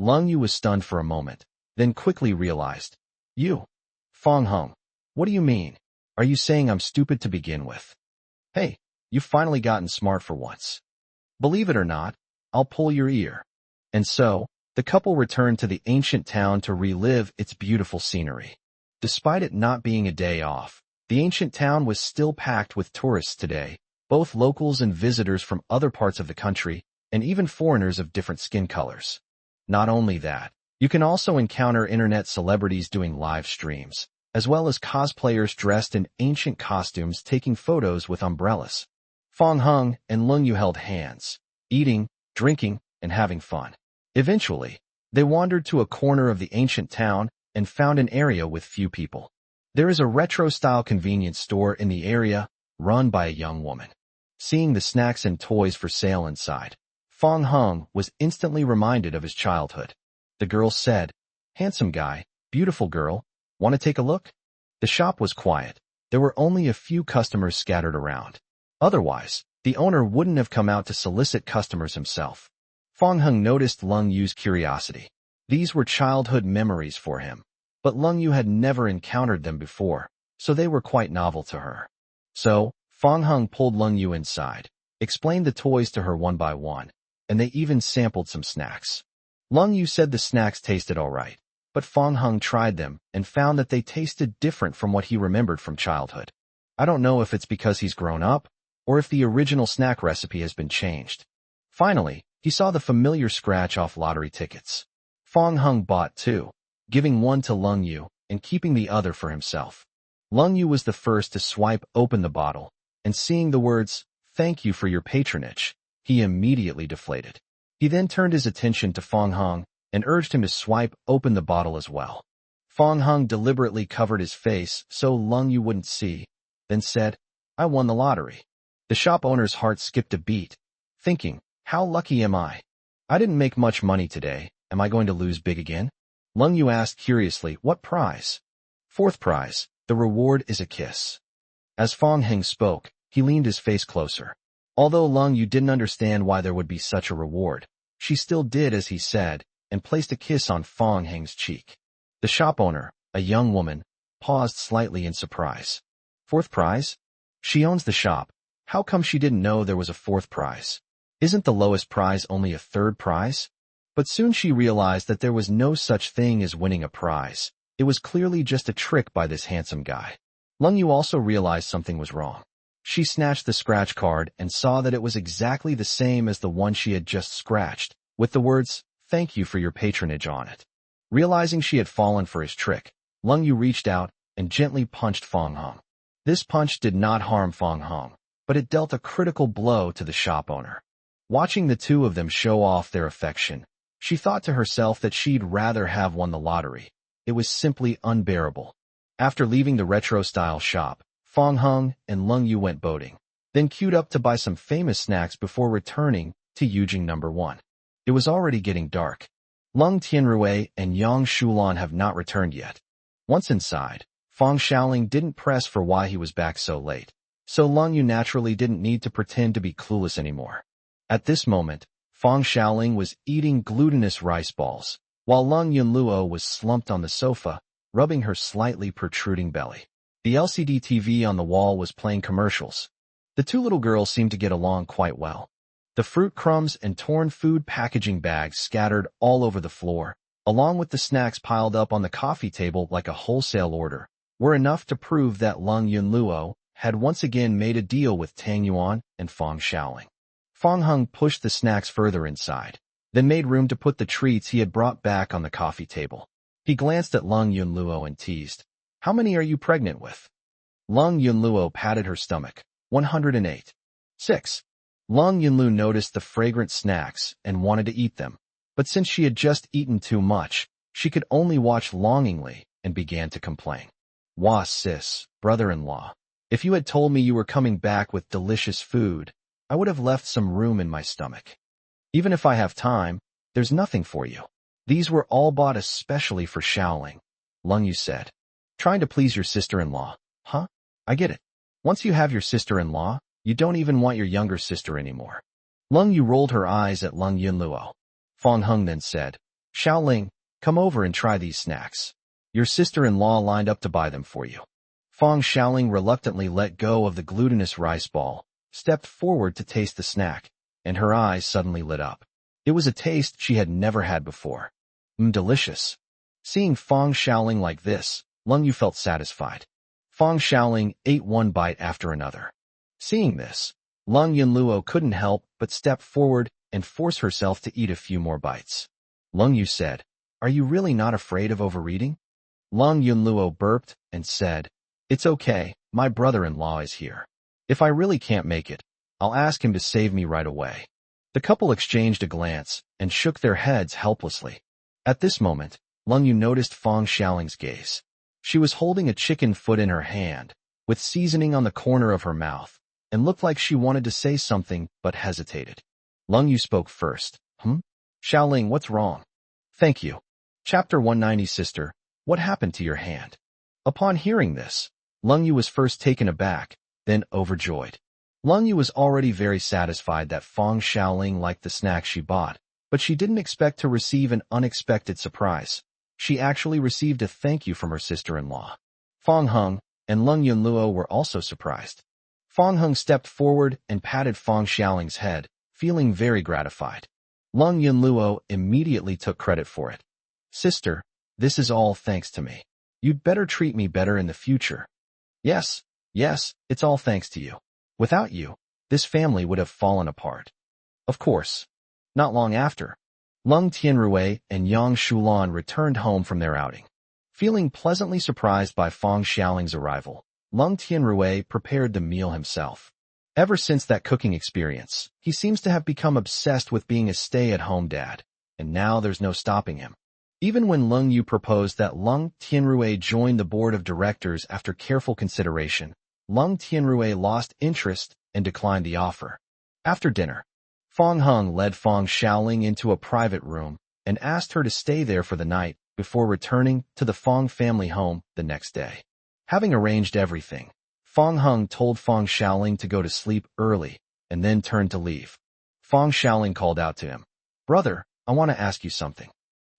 Leng Yu was stunned for a moment, then quickly realized, "You? Fong Hung, what do you mean? Are you saying I'm stupid to begin with? Hey, you've finally gotten smart for once. Believe it or not, I'll pull your ear." And so, the couple returned to the ancient town to relive its beautiful scenery. Despite it not being a day off, the ancient town was still packed with tourists today, both locals and visitors from other parts of the country, and even foreigners of different skin colors. Not only that, you can also encounter internet celebrities doing live streams, as well as cosplayers dressed in ancient costumes taking photos with umbrellas. Fong Hung and Leng Yu held hands, eating, drinking, and having fun. Eventually, they wandered to a corner of the ancient town and found an area with few people. There is a retro-style convenience store in the area, run by a young woman. Seeing the snacks and toys for sale inside, Fong Hung was instantly reminded of his childhood. The girl said, "Handsome guy, beautiful girl, want to take a look?" The shop was quiet. There were only a few customers scattered around. Otherwise, the owner wouldn't have come out to solicit customers himself. Fong Hung noticed Lung Yu's curiosity. These were childhood memories for him, but Lung Yu had never encountered them before, so they were quite novel to her. So, Fong Hung pulled Lung Yu inside, explained the toys to her one by one, and they even sampled some snacks. Lung Yu said the snacks tasted alright, but Fong Hung tried them and found that they tasted different from what he remembered from childhood. I don't know if it's because he's grown up, or if the original snack recipe has been changed. Finally, he saw the familiar scratch-off lottery tickets. Fong Hung bought two, giving one to Lung Yu and keeping the other for himself. Lung Yu was the first to swipe open the bottle, and seeing the words, "Thank you for your patronage," he immediately deflated. He then turned his attention to Fong Hung and urged him to swipe open the bottle as well. Fong Hung deliberately covered his face so Lung Yu wouldn't see, then said, "I won the lottery." The shop owner's heart skipped a beat, thinking, "How lucky am I? I didn't make much money today. Am I going to lose big again?" Lung Yu asked curiously, "What prize?" "Fourth prize. The reward is a kiss." As Fong Hung spoke, he leaned his face closer. Although Lung Yu didn't understand why there would be such a reward, she still did as he said, and placed a kiss on Fong Hung's cheek. The shop owner, a young woman, paused slightly in surprise. "Fourth prize? She owns the shop. How come she didn't know there was a fourth prize? Isn't the lowest prize only a third prize?" But soon she realized that there was no such thing as winning a prize. It was clearly just a trick by this handsome guy. Lung Yu also realized something was wrong. She snatched the scratch card and saw that it was exactly the same as the one she had just scratched, with the words, "Thank you for your patronage" on it. Realizing she had fallen for his trick, Lung Yu reached out and gently punched Fong Hung. This punch did not harm Fong Hung, but it dealt a critical blow to the shop owner. Watching the two of them show off their affection, she thought to herself that she'd rather have won the lottery. It was simply unbearable. After leaving the retro-style shop, Fong Hung and Lung Yu went boating, then queued up to buy some famous snacks before returning to Yujing No. 1. It was already getting dark. Lung Tianrui and Yang Shulan have not returned yet. Once inside, Fong Xiaoling didn't press for why he was back so late, so Lung Yu naturally didn't need to pretend to be clueless anymore. At this moment, Fong Xiaoling was eating glutinous rice balls, while Lung Yunluo was slumped on the sofa, rubbing her slightly protruding belly. The LCD TV on the wall was playing commercials. The two little girls seemed to get along quite well. The fruit crumbs and torn food packaging bags scattered all over the floor, along with the snacks piled up on the coffee table like a wholesale order, were enough to prove that Lung Yunluo had once again made a deal with Tang Yuan and Fong Xiaoling. Fong Hung pushed the snacks further inside, then made room to put the treats he had brought back on the coffee table. He glanced at Lung Yunluo and teased, "How many are you pregnant with?" Lung Yunluo patted her stomach. 108. 6. Lung Yunlu noticed the fragrant snacks and wanted to eat them, but since she had just eaten too much, she could only watch longingly and began to complain. "Wah sis, brother-in-law, if you had told me you were coming back with delicious food, I would have left some room in my stomach. Even if I have time, there's nothing for you. These were all bought especially for Xiaoling," Lung Yu said. "Trying to please your sister-in-law, huh? I get it. Once you have your sister-in-law, you don't even want your younger sister anymore." Lung Yu rolled her eyes at Lung Yunluo. Fong Hung then said, "Xiaoling, come over and try these snacks. Your sister-in-law lined up to buy them for you." Fong Xiaoling reluctantly let go of the glutinous rice ball, stepped forward to taste the snack, and her eyes suddenly lit up. It was a taste she had never had before. Delicious. Seeing Fong Xiaoling like this, Lung Yu felt satisfied. Fong Xiaoling ate one bite after another. Seeing this, Lung Yunluo couldn't help but step forward and force herself to eat a few more bites. Lung Yu said, "Are you really not afraid of overeating?" Lung Yunluo burped and said, "It's okay, my brother-in-law is here. If I really can't make it, I'll ask him to save me right away." The couple exchanged a glance and shook their heads helplessly. At this moment, Lung Yu noticed Fong Xiaoling's gaze. She was holding a chicken foot in her hand, with seasoning on the corner of her mouth, and looked like she wanted to say something but hesitated. Lung Yu spoke first. Xiaoling, what's wrong? Thank you. Chapter 190. Sister, what happened to your hand? Upon hearing this, Lung Yu was first taken aback, then overjoyed. Lung Yu was already very satisfied that Fong Xiaoling liked the snack she bought, but she didn't expect to receive an unexpected surprise. She actually received a thank you from her sister-in-law. Fong Heng and Lung Yunluo were also surprised. Fong Heng stepped forward and patted Fong Xiaoling's head, feeling very gratified. Lung Yunluo immediately took credit for it. Sister, this is all thanks to me. You'd better treat me better in the future. Yes, it's all thanks to you. Without you, this family would have fallen apart. Of course. Not long after, Lung Tianrui and Yang Shulan returned home from their outing. Feeling pleasantly surprised by Fong Xiaoling's arrival, Lung Tianrui prepared the meal himself. Ever since that cooking experience, he seems to have become obsessed with being a stay-at-home dad, and now there's no stopping him. Even when Lung Yu proposed that Lung Tianrui join the board of directors after careful consideration, Lung Tianrui lost interest and declined the offer. After dinner, Fong Heng led Fong Xiaoling into a private room and asked her to stay there for the night before returning to the Fong family home the next day. Having arranged everything, Fong Heng told Fong Xiaoling to go to sleep early and then turned to leave. Fong Xiaoling called out to him, "Brother, I want to ask you something."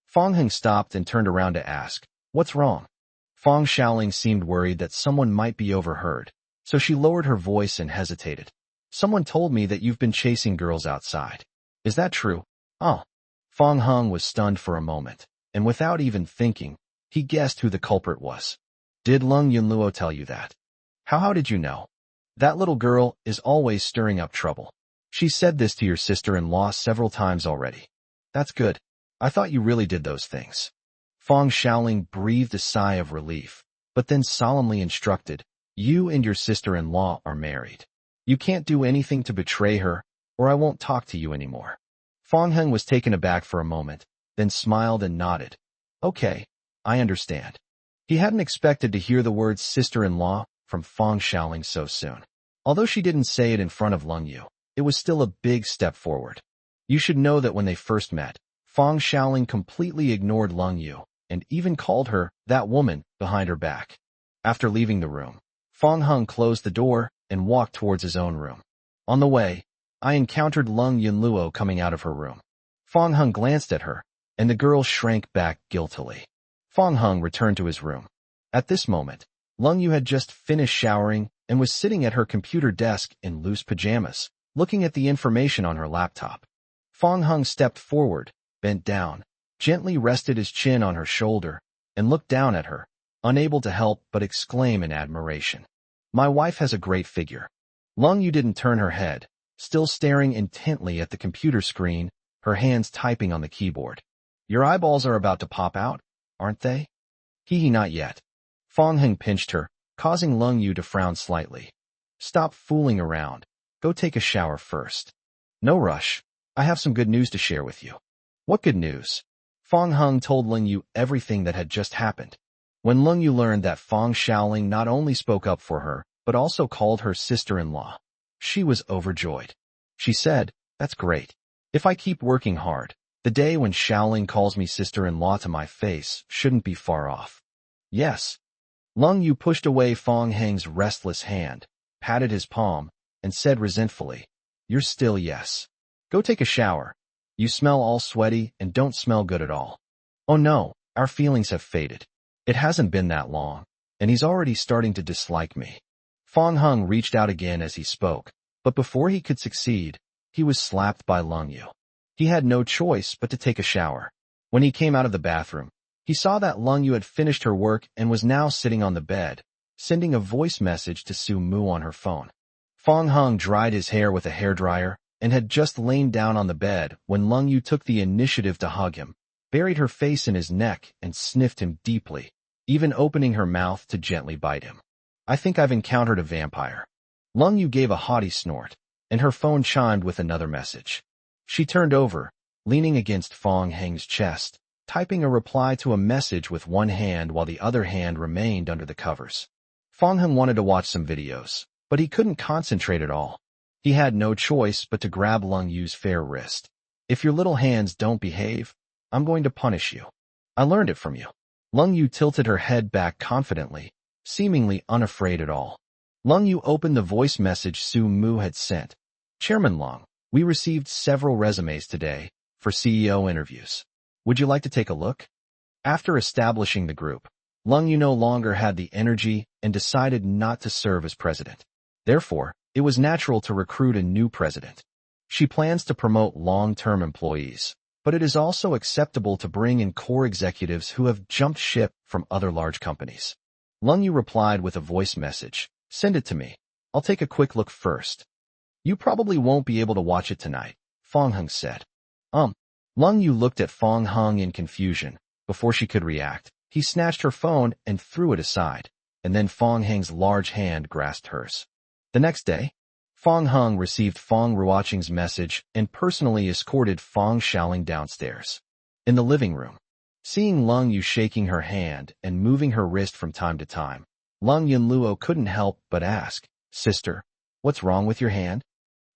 Fong Heng stopped and turned around to ask, "What's wrong?" Fong Xiaoling seemed worried that someone might be overheard, so she lowered her voice and hesitated. "Someone told me that you've been chasing girls outside. Is that true?" "Oh." Fong Heng was stunned for a moment, and without even thinking, he guessed who the culprit was. "Did Lung Yunluo tell you that?" How did you know?" "That little girl is always stirring up trouble. She said this to your sister-in-law several times already." "That's good. I thought you really did those things." Fong Xiaoling breathed a sigh of relief, but then solemnly instructed, "You and your sister-in-law are married. You can't do anything to betray her, or I won't talk to you anymore." Fong Heng was taken aback for a moment, then smiled and nodded. "Okay, I understand." He hadn't expected to hear the words sister-in-law from Fong Xiaoling so soon. Although she didn't say it in front of Lung Yu, it was still a big step forward. You should know that when they first met, Fong Xiaoling completely ignored Lung Yu and even called her that woman behind her back. After leaving the room, Fong Heng closed the door and walked towards his own room. On the way, I encountered Lung Yunluo coming out of her room. Fong Heng glanced at her, and the girl shrank back guiltily. Fong Heng returned to his room. At this moment, Lung Yu had just finished showering and was sitting at her computer desk in loose pajamas, looking at the information on her laptop. Fong Heng stepped forward, bent down, gently rested his chin on her shoulder, and looked down at her, unable to help but exclaim in admiration. "My wife has a great figure." Lung Yu didn't turn her head, still staring intently at the computer screen, her hands typing on the keyboard. "Your eyeballs are about to pop out, aren't they?" Not yet." Fong Heng pinched her, causing Lung Yu to frown slightly. "Stop fooling around. Go take a shower first." "No rush. I have some good news to share with you." "What good news?" Fong Heng told Lung Yu everything that had just happened. When Lung Yu learned that Fong Xiaoling not only spoke up for her, but also called her sister-in-law, she was overjoyed. She said, "That's great. If I keep working hard, the day when Xiaoling calls me sister-in-law to my face shouldn't be far off." "Yes." Lung Yu pushed away Fong Heng's restless hand, patted his palm, and said resentfully, "You're still yes. Go take a shower. You smell all sweaty and don't smell good at all." "Oh no, our feelings have faded. It hasn't been that long, and he's already starting to dislike me." Fong Heng reached out again as he spoke, but before he could succeed, he was slapped by Lung Yu. He had no choice but to take a shower. When he came out of the bathroom, he saw that Lung Yu had finished her work and was now sitting on the bed, sending a voice message to Su Mu on her phone. Fong Heng dried his hair with a hairdryer and had just lain down on the bed when Lung Yu took the initiative to hug him, buried her face in his neck and sniffed him deeply, even opening her mouth to gently bite him. "I think I've encountered a vampire." Lung Yu gave a haughty snort, and her phone chimed with another message. She turned over, leaning against Fong Heng's chest, typing a reply to a message with one hand while the other hand remained under the covers. Fong Heng wanted to watch some videos, but he couldn't concentrate at all. He had no choice but to grab Lung Yu's fair wrist. "If your little hands don't behave, I'm going to punish you. I learned it from you." Lung Yu tilted her head back confidently, seemingly unafraid at all. Lung Yu opened the voice message Su Mu had sent. "Chairman Lung, we received several resumes today for CEO interviews. Would you like to take a look?" After establishing the group, Lung Yu no longer had the energy and decided not to serve as president. Therefore, it was natural to recruit a new president. She plans to promote long-term employees, but it is also acceptable to bring in core executives who have jumped ship from other large companies. Lung Yu replied with a voice message. "Send it to me. I'll take a quick look first." "You probably won't be able to watch it tonight," Fong Heng said. Lung Yu looked at Fong Heng in confusion. Before she could react, he snatched her phone and threw it aside, and then Fong Heng's large hand grasped hers. The next day, Fong Heng received Fong Ruoqing's message and personally escorted Fong Xiaoling downstairs. In the living room, seeing Lung Yu shaking her hand and moving her wrist from time to time, Lung Yunluo couldn't help but ask, "Sister, what's wrong with your hand?"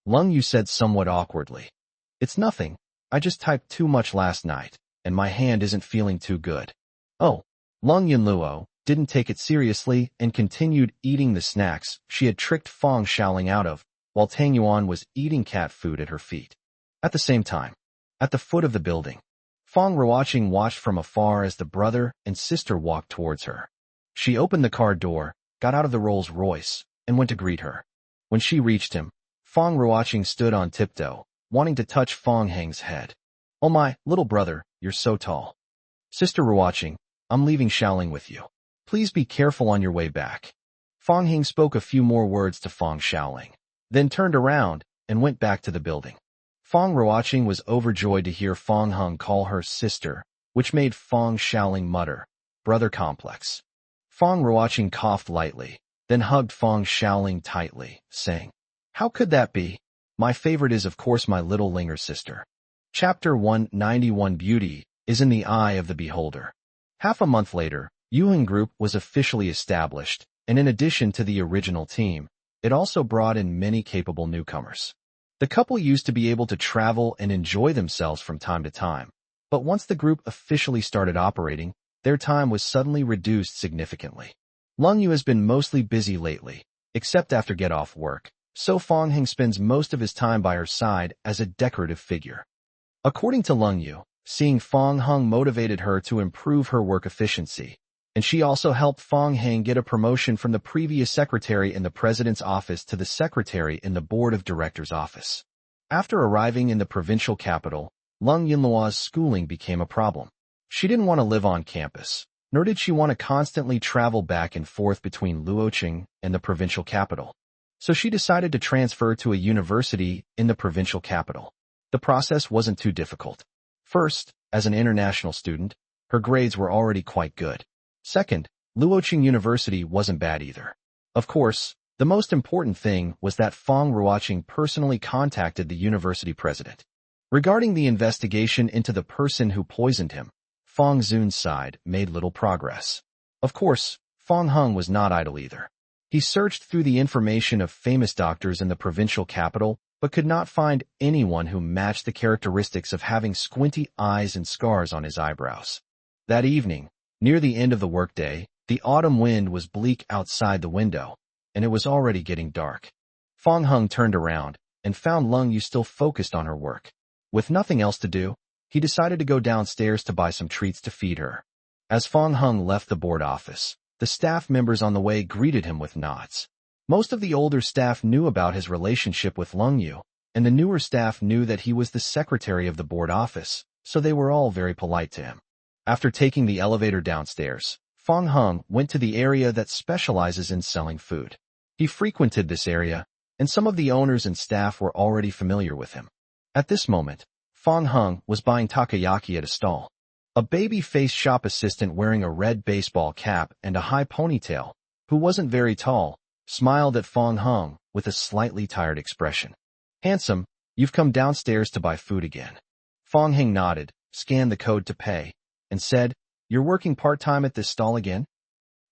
Lung Yu said somewhat awkwardly, "It's nothing. I just typed too much last night, and my hand isn't feeling too good." Oh, Lung Yunluo didn't take it seriously and continued eating the snacks she had tricked Fong Xiaoling out of, while Tang Yuan was eating cat food at her feet. At the same time, at the foot of the building, Fong Ruoqing watched from afar as the brother and sister walked towards her. She opened the car door, got out of the Rolls Royce, and went to greet her. When she reached him, Fong Ruoqing stood on tiptoe, wanting to touch Fong Heng's head. "Oh my, little brother, you're so tall." "Sister Ruoqing, I'm leaving Xiaoling with you. Please be careful on your way back." Fong Heng spoke a few more words to Fong Xiaoling, then turned around and went back to the building. Fong Ruoqing was overjoyed to hear Fong Heng call her sister, which made Fong Xiaoling mutter, "Brother complex." Fong Ruoqing coughed lightly, then hugged Fong Xiaoling tightly, saying, "How could that be? My favorite is of course my little Linger sister." Chapter 191 Beauty is in the eye of the beholder. Half a month later, Yuhan Group was officially established, and in addition to the original team, it also brought in many capable newcomers. The couple used to be able to travel and enjoy themselves from time to time, but once the group officially started operating, their time was suddenly reduced significantly. Lung Yu has been mostly busy lately, except after get-off work, so Fong Heng spends most of his time by her side as a decorative figure. According to Lung Yu, seeing Fong Heng motivated her to improve her work efficiency, and she also helped Fong Heng get a promotion from the previous secretary in the president's office to the secretary in the board of directors' office. After arriving in the provincial capital, Lung Yunluo's schooling became a problem. She didn't want to live on campus, nor did she want to constantly travel back and forth between Luoqing and the provincial capital. So she decided to transfer to a university in the provincial capital. The process wasn't too difficult. First, as an international student, her grades were already quite good. Second, Luoqing University wasn't bad either. Of course, the most important thing was that Fong Ruoqing personally contacted the university president. Regarding the investigation into the person who poisoned him, Fong Zun's side made little progress. Of course, Fong Heng was not idle either. He searched through the information of famous doctors in the provincial capital, but could not find anyone who matched the characteristics of having squinty eyes and scars on his eyebrows. That evening, near the end of the workday, the autumn wind was bleak outside the window, and it was already getting dark. Fong Heng turned around and found Lung Yu still focused on her work. With nothing else to do, he decided to go downstairs to buy some treats to feed her. As Fong Heng left the board office, the staff members on the way greeted him with nods. Most of the older staff knew about his relationship with Lung Yu, and the newer staff knew that he was the secretary of the board office, so they were all very polite to him. After taking the elevator downstairs, Fong Heng went to the area that specializes in selling food. He frequented this area, and some of the owners and staff were already familiar with him. At this moment, Fong Heng was buying takoyaki at a stall. A baby-faced shop assistant wearing a red baseball cap and a high ponytail, who wasn't very tall, smiled at Fong Heng with a slightly tired expression. "Handsome, You've come downstairs to buy food again. Fong Hing nodded, scanned the code to pay, and said, You're working part-time at this stall again?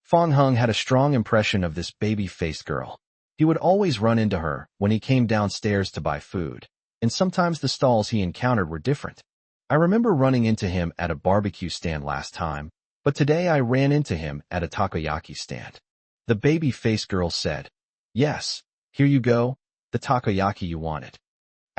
Fong Hung had a strong impression of this baby-faced girl. He would always run into her when he came downstairs to buy food, and sometimes the stalls he encountered were different. I remember running into him at a barbecue stand last time, but today I ran into him at a takoyaki stand. The baby-faced girl said, Yes, here you go, the takoyaki you wanted.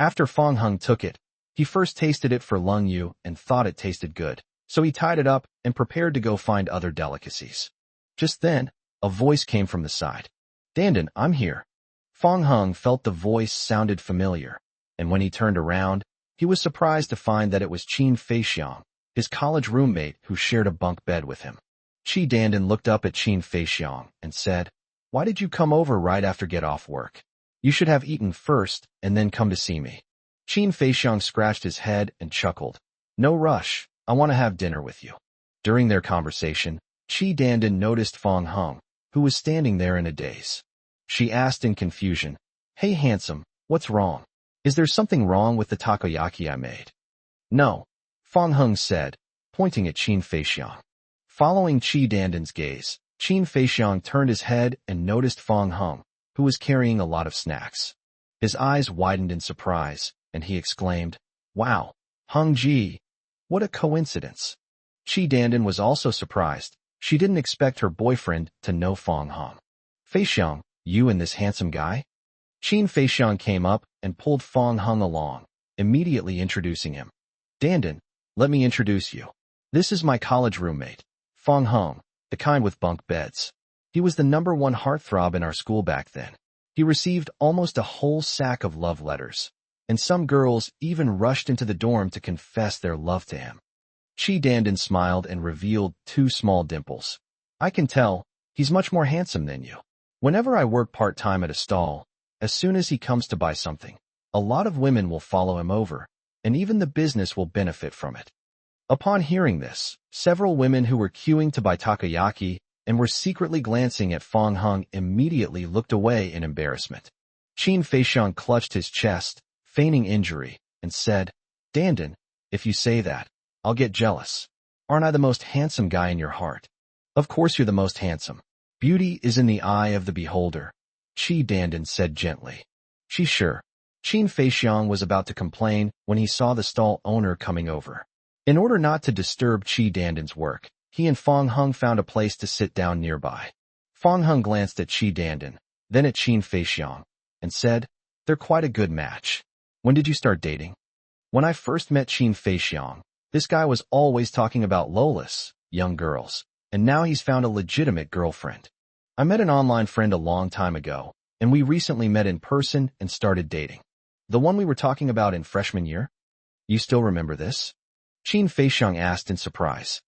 After Fong Hung took it, he first tasted it for Lung Yu and thought it tasted good, so he tied it up and prepared to go find other delicacies. Just then, a voice came from the side. Dandan, I'm here. Fong Hung felt the voice sounded familiar, and when he turned around, he was surprised to find that it was Qin Feixiang, his college roommate who shared a bunk bed with him. Chi Dandan looked up at Qin Feixiang and said, Why did you come over right after get off work? You should have eaten first and then come to see me. Qin Feixiang scratched his head and chuckled. No rush, I want to have dinner with you. During their conversation, Chi Dandan noticed Fong Hung, who was standing there in a daze. She asked in confusion, Hey handsome, what's wrong? Is there something wrong with the takoyaki I made? No, Fong Hung said, pointing at Qin Feixiang. Following Chi Dandan's gaze, Qin Feixiang turned his head and noticed Fong Hung, who was carrying a lot of snacks. His eyes widened in surprise, and he exclaimed, Wow, Hung Ji, what a coincidence. Chi Dandan was also surprised. She didn't expect her boyfriend to know Fong Hung. Feixiang, you and this handsome guy? Qin Feixiang came up and pulled Fong Hung along, immediately introducing him. Dandan, let me introduce you. This is my college roommate, Fong Hung, the kind with bunk beds. He was the #1 heartthrob in our school back then. He received almost a whole sack of love letters, and some girls even rushed into the dorm to confess their love to him. Chi Dandan smiled and revealed 2 small dimples. I can tell, he's much more handsome than you. Whenever I work part-time at a stall, as soon as he comes to buy something, a lot of women will follow him over, and even the business will benefit from it. Upon hearing this, several women who were queuing to buy takoyaki and were secretly glancing at Fong Hung immediately looked away in embarrassment. Qin Feixiang clutched his chest, feigning injury, and said, Dandan, if you say that, I'll get jealous. Aren't I the most handsome guy in your heart? Of course you're the most handsome. Beauty is in the eye of the beholder, Chi Dandan said gently. She's sure. Qin Feixiang was about to complain when he saw the stall owner coming over. In order not to disturb Chi Dandan's work, he and Fong Hung found a place to sit down nearby. Fong Hung glanced at Chi Dandan, then at Qin Feixiang, and said, They're quite a good match. When did you start dating? When I first met Qin Feixiang, this guy was always talking about Lolas, young girls, and now he's found a legitimate girlfriend. I met an online friend a long time ago, and we recently met in person and started dating. The one we were talking about in freshman year? You still remember this? Qin Feixiang asked in surprise.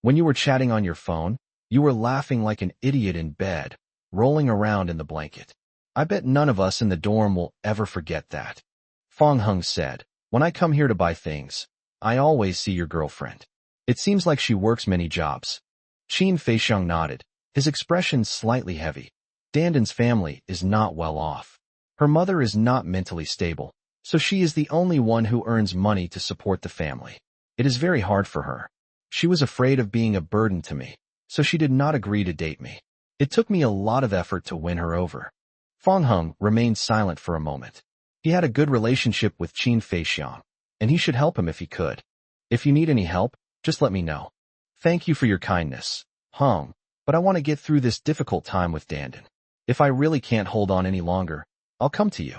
When you were chatting on your phone, you were laughing like an idiot in bed, rolling around in the blanket. I bet none of us in the dorm will ever forget that. Fong Hung said, When I come here to buy things, I always see your girlfriend. It seems like she works many jobs. Qin Feixiang nodded, his expression slightly heavy. Dandan's family is not well off. Her mother is not mentally stable, so she is the only one who earns money to support the family. It is very hard for her. She was afraid of being a burden to me, so she did not agree to date me. It took me a lot of effort to win her over. Fong Hung remained silent for a moment. He had a good relationship with Qin Feixiang, and he should help him if he could. If you need any help, just let me know. Thank you for your kindness, Hung, but I want to get through this difficult time with Dandan. If I really can't hold on any longer, I'll come to you.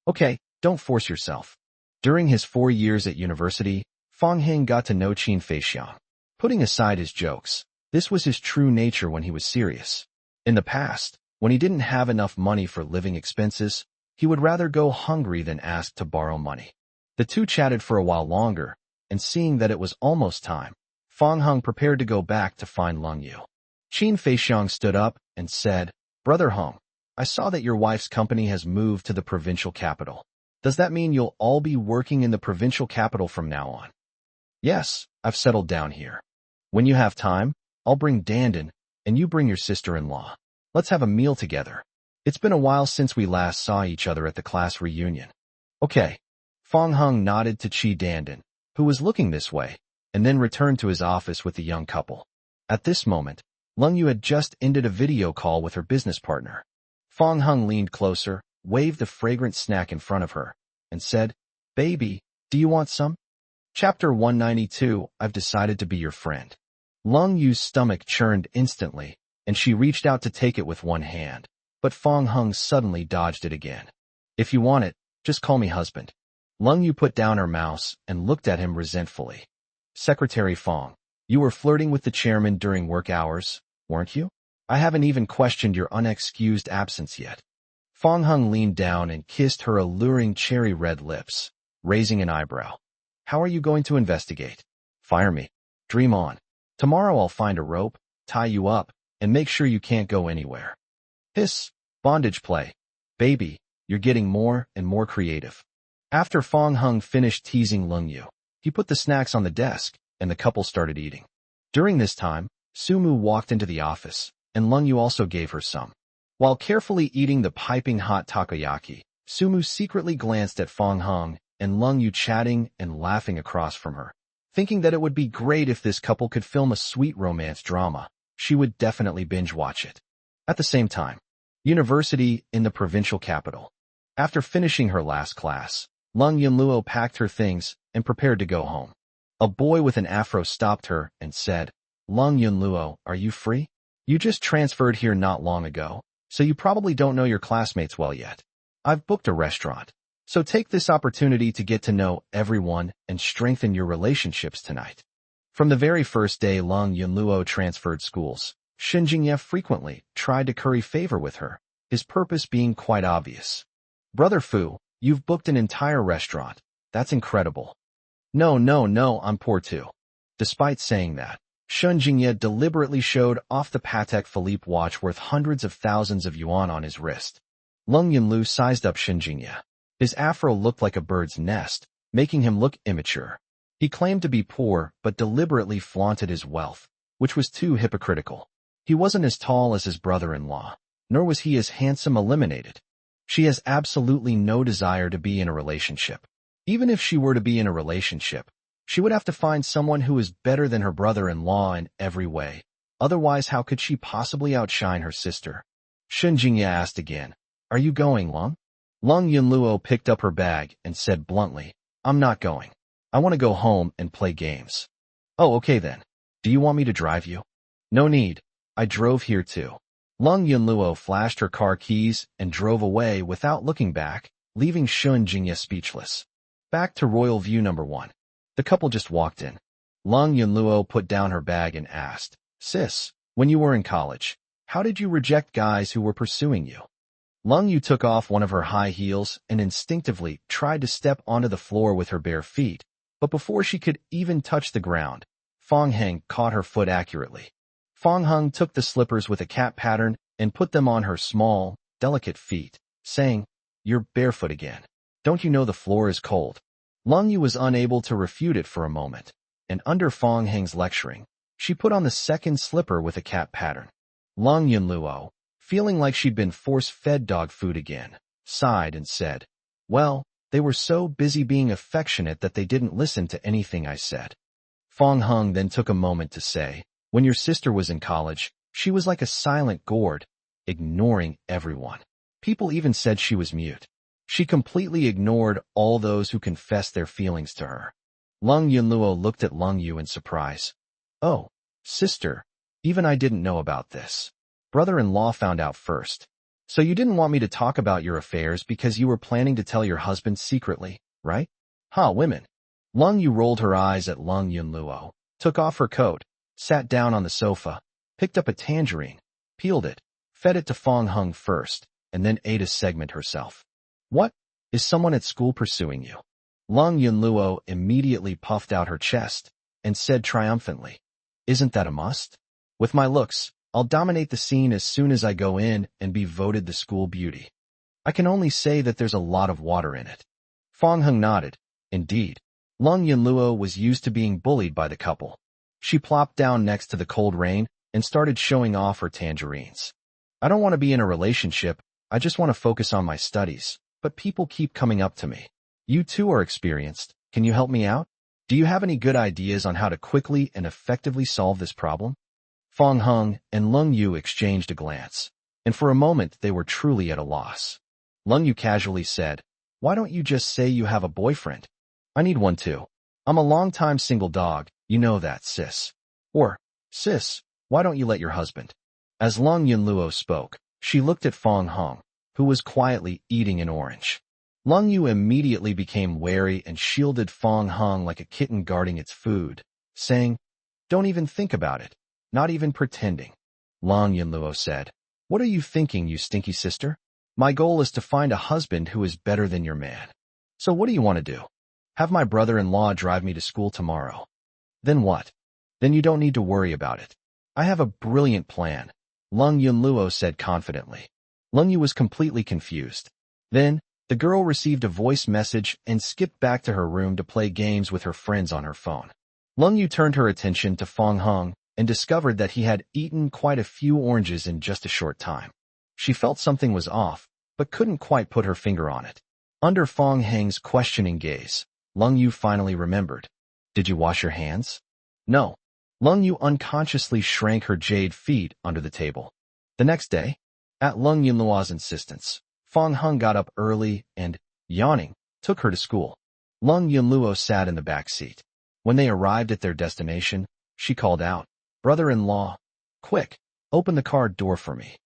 Okay, don't force yourself. During his 4 years at university, Fong Hing got to know Qin Feixiang. Putting aside his jokes, this was his true nature when he was serious. In the past, when he didn't have enough money for living expenses, he would rather go hungry than ask to borrow money. The two chatted for a while longer, and seeing that it was almost time, Fong Hung prepared to go back to find Lung Yu. Qin Feixiang stood up and said, Brother Hung, I saw that your wife's company has moved to the provincial capital. Does that mean you'll all be working in the provincial capital from now on? Yes, I've settled down here. When you have time, I'll bring Dandan, and you bring your sister-in-law. Let's have a meal together. It's been a while since we last saw each other at the class reunion. Okay. Fong Hung nodded to Chi Dandan, who was looking this way, and then returned to his office with the young couple. At this moment, Lung Yu had just ended a video call with her business partner. Fong Hung leaned closer, waved the fragrant snack in front of her, and said, "Baby, do you want some?" Chapter 192, I've decided to be your friend. Lung Yu's stomach churned instantly, and she reached out to take it with one hand, but Fong Hung suddenly dodged it again. "If you want it, just call me husband." Lung Yu put down her mouse and looked at him resentfully. "Secretary Fong, you were flirting with the chairman during work hours, weren't you? I haven't even questioned your unexcused absence yet." Fong Hung leaned down and kissed her alluring cherry-red lips, raising an eyebrow. "How are you going to investigate? Fire me. Dream on. Tomorrow I'll find a rope, tie you up, and make sure you can't go anywhere." Hiss, bondage play. Baby, you're getting more and more creative. After Fong Hung finished teasing Lung Yu, he put the snacks on the desk, and the couple started eating. During this time, Sumu walked into the office, and Lung Yu also gave her some. While carefully eating the piping hot takoyaki, Sumu secretly glanced at Fong Hung and Lung Yu chatting and laughing across from her. Thinking that it would be great if this couple could film a sweet romance drama, she would definitely binge-watch it. At the same time, university in the provincial capital. After finishing her last class, Lung Yunluo packed her things and prepared to go home. A boy with an afro stopped her and said, "Lung Yunluo, are you free? You just transferred here not long ago, so you probably don't know your classmates well yet. I've booked a restaurant, so take this opportunity to get to know everyone and strengthen your relationships tonight." From the very first day Lung Yunluo transferred schools, Shen Jingye frequently tried to curry favor with her, his purpose being quite obvious. "Brother Fu, you've booked an entire restaurant. That's incredible." No, I'm poor too." Despite saying that, Shen Jingye deliberately showed off the Patek Philippe watch worth hundreds of thousands of yuan on his wrist. Lung Yunlu sized up Shen Jingye. His afro looked like a bird's nest, making him look immature. He claimed to be poor but deliberately flaunted his wealth, which was too hypocritical. He wasn't as tall as his brother-in-law, nor was he as handsome. Eliminated. She has absolutely no desire to be in a relationship. Even if she were to be in a relationship, she would have to find someone who is better than her brother-in-law in every way. Otherwise, how could she possibly outshine her sister? Shen Jingye asked again, "Are you going, Lung?" Lung Yunluo picked up her bag and said bluntly, "I'm not going. I want to go home and play games." "Oh, okay then. Do you want me to drive you?" "No need. I drove here too." Lung Yunluo flashed her car keys and drove away without looking back, leaving Shen Jingye speechless. Back to Royal View number 1. The couple just walked in. Lung Yunluo put down her bag and asked, "Sis, when you were in college, how did you reject guys who were pursuing you?" Lung Yu took off one of her high heels and instinctively tried to step onto the floor with her bare feet, but before she could even touch the ground, Fong Heng caught her foot accurately. Fong Hung took the slippers with a cat pattern and put them on her small, delicate feet, saying, "You're barefoot again. Don't you know the floor is cold?" Lung Yu was unable to refute it for a moment, and under Fong Heng's lecturing, she put on the second slipper with a cat pattern. Lung Yunluo, feeling like she'd been force-fed dog food again, sighed and said, "Well, they were so busy being affectionate that they didn't listen to anything I said." Fong Hung then took a moment to say, "When your sister was in college, she was like a silent gourd, ignoring everyone. People even said she was mute. She completely ignored all those who confessed their feelings to her." Lung Yunluo looked at Lung Yu in surprise. "Oh, sister, even I didn't know about this. Brother-in-law found out first. So you didn't want me to talk about your affairs because you were planning to tell your husband secretly, right? Women." Lung Yu rolled her eyes at Lung Yunluo, took off her coat, sat down on the sofa, picked up a tangerine, peeled it, fed it to Fong Hung first, and then ate a segment herself. "What? Is someone at school pursuing you?" Lung Yunluo immediately puffed out her chest and said triumphantly, "Isn't that a must? With my looks, I'll dominate the scene as soon as I go in and be voted the school beauty. I can only say that there's a lot of water in it." Fong Hung nodded. Indeed, Lung Yunluo was used to being bullied by the couple. She plopped down next to the cold rain and started showing off her tangerines. "I don't want to be in a relationship, I just want to focus on my studies, but people keep coming up to me. You too are experienced. Can you help me out? Do you have any good ideas on how to quickly and effectively solve this problem? Fong Hung and Lung Yu exchanged a glance, and for a moment they were truly at a loss. Lung Yu casually said, "Why don't you just say you have a boyfriend? I need one too. I'm a long-time single dog, you know that, sis." Or, "Sis, why don't you let your husband?" As Lung Yunluo spoke, she looked at Fong Hung, who was quietly eating an orange. Lung Yu immediately became wary and shielded Fong Hung like a kitten guarding its food, saying, "Don't even think about it. Not even pretending." Lung Yunluo said, "What are you thinking, you stinky sister? My goal is to find a husband who is better than your man. So what do you want to do? Have my brother-in-law drive me to school tomorrow. Then what? Then you don't need to worry about it. I have a brilliant plan," Lung Yunluo said confidently. Lung Yu was completely confused. Then, the girl received a voice message and skipped back to her room to play games with her friends on her phone. Lung Yu turned her attention to Fong Hung and discovered that he had eaten quite a few oranges in just a short time. She felt something was off, but couldn't quite put her finger on it. Under Fong Hang's questioning gaze, Lung Yu finally remembered. "Did you wash your hands?" "No." Lung Yu unconsciously shrank her jade feet under the table. The next day, at Lung Yunluo's insistence, Fong Hung got up early and, yawning, took her to school. Lung Yunluo sat in the back seat. When they arrived at their destination, she called out, "Brother-in-law, quick, open the car door for me."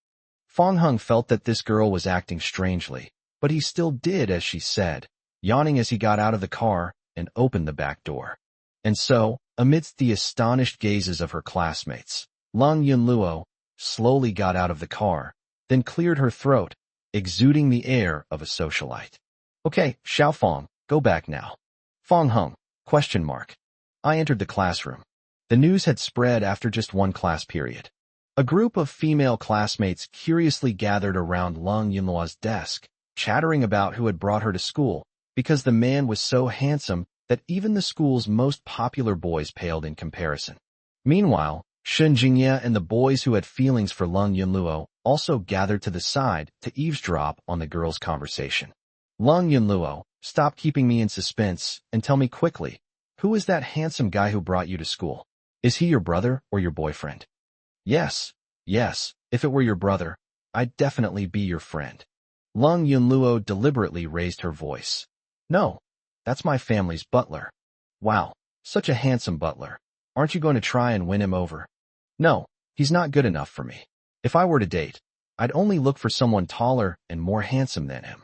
Fong Hung felt that this girl was acting strangely, but he still did as she said, yawning as he got out of the car and opened the back door. And so, amidst the astonished gazes of her classmates, Lung Yunluo slowly got out of the car, then cleared her throat, exuding the air of a socialite. "Okay, Xiaofeng, go back now." "Fong Hung, question mark." I entered the classroom. The news had spread after just one class period. A group of female classmates curiously gathered around Lung Yunluo's desk, chattering about who had brought her to school, because the man was so handsome that even the school's most popular boys paled in comparison. Meanwhile, Shen Jingye and the boys who had feelings for Lung Yunluo also gathered to the side to eavesdrop on the girls' conversation. "Lung Yunluo, stop keeping me in suspense and tell me quickly, who is that handsome guy who brought you to school? Is he your brother or your boyfriend?" Yes, if it were your brother, I'd definitely be your friend." Lung Yunluo deliberately raised her voice. "No, that's my family's butler." "Wow, such a handsome butler. Aren't you going to try and win him over?" "No, he's not good enough for me. If I were to date, I'd only look for someone taller and more handsome than him."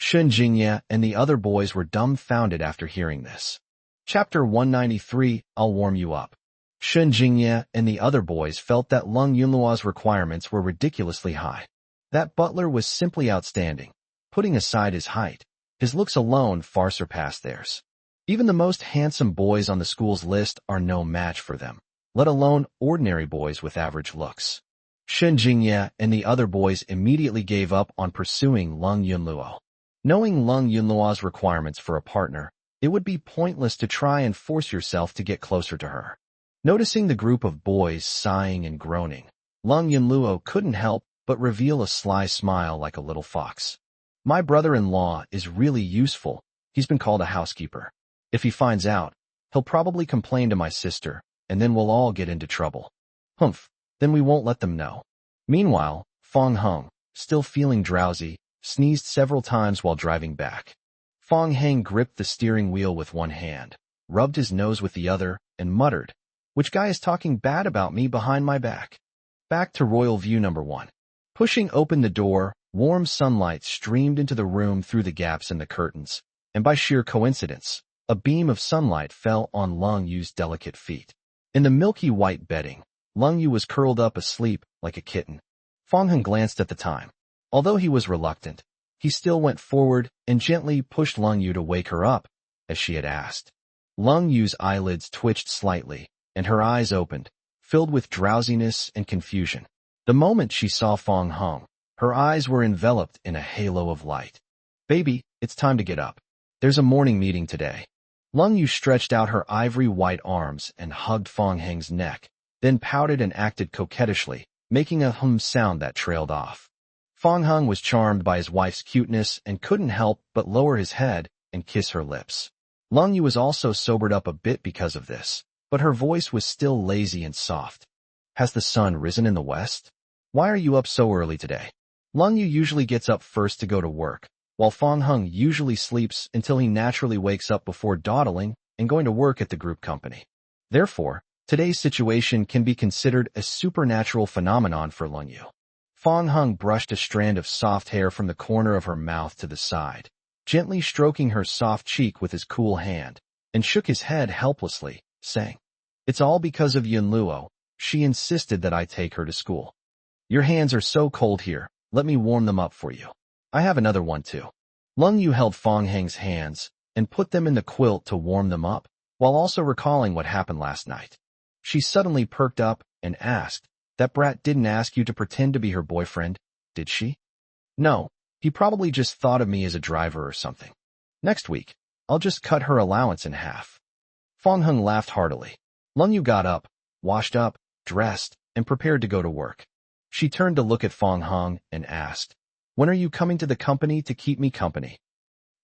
Shen Jingye and the other boys were dumbfounded after hearing this. Chapter 193, I'll warm you up. Shen Jingye and the other boys felt that Lung Yunluo's requirements were ridiculously high. That butler was simply outstanding. Putting aside his height, his looks alone far surpassed theirs. Even the most handsome boys on the school's list are no match for them, let alone ordinary boys with average looks. Shen Jingye and the other boys immediately gave up on pursuing Lung Yunluo. Knowing Lung Yunluo's requirements for a partner, it would be pointless to try and force yourself to get closer to her. Noticing the group of boys sighing and groaning, Lung Yunluo couldn't help but reveal a sly smile like a little fox. "My brother-in-law is really useful. He's been called a housekeeper. If he finds out, he'll probably complain to my sister, and then we'll all get into trouble." "Humph, then we won't let them know." Meanwhile, Fong Hung, still feeling drowsy, sneezed several times while driving back. Fong Hang gripped the steering wheel with one hand, rubbed his nose with the other, and muttered, "Which guy is talking bad about me behind my back?" Back to Royal View number 1. Pushing open the door, warm sunlight streamed into the room through the gaps in the curtains, and by sheer coincidence, a beam of sunlight fell on Lung Yu's delicate feet. In the milky white bedding, Lung Yu was curled up asleep like a kitten. Fong Hung glanced at the time. Although he was reluctant, he still went forward and gently pushed Lung Yu to wake her up, as she had asked. Lung Yu's eyelids twitched slightly, and her eyes opened, filled with drowsiness and confusion. The moment she saw Fong Hung, her eyes were enveloped in a halo of light. "Baby, it's time to get up. There's a morning meeting today." Lung Yu stretched out her ivory-white arms and hugged Fong Hang's neck, then pouted and acted coquettishly, making a hum sound that trailed off. Fong Hung was charmed by his wife's cuteness and couldn't help but lower his head and kiss her lips. Lung Yu was also sobered up a bit because of this, but her voice was still lazy and soft. Has the sun risen in the west? Why are you up so early today? Lung Yu usually gets up first to go to work, while Fong Hung usually sleeps until he naturally wakes up before dawdling and going to work at the group company. Therefore, today's situation can be considered a supernatural phenomenon for Lung Yu. Fong Hung brushed a strand of soft hair from the corner of her mouth to the side, gently stroking her soft cheek with his cool hand, and shook his head helplessly, saying, "It's all because of Yun Luo. She insisted that I take her to school. Your hands are so cold here, let me warm them up for you. I have another one too." Lung Yu held Fong Hang's hands and put them in the quilt to warm them up, while also recalling what happened last night. She suddenly perked up and asked, "That brat didn't ask you to pretend to be her boyfriend, did she?" "No, he probably just thought of me as a driver or something. Next week, I'll just cut her allowance in half." Fong Hung laughed heartily. Lung Yu got up, washed up, dressed, and prepared to go to work. She turned to look at Fong Hung and asked, "When are you coming to the company to keep me company?"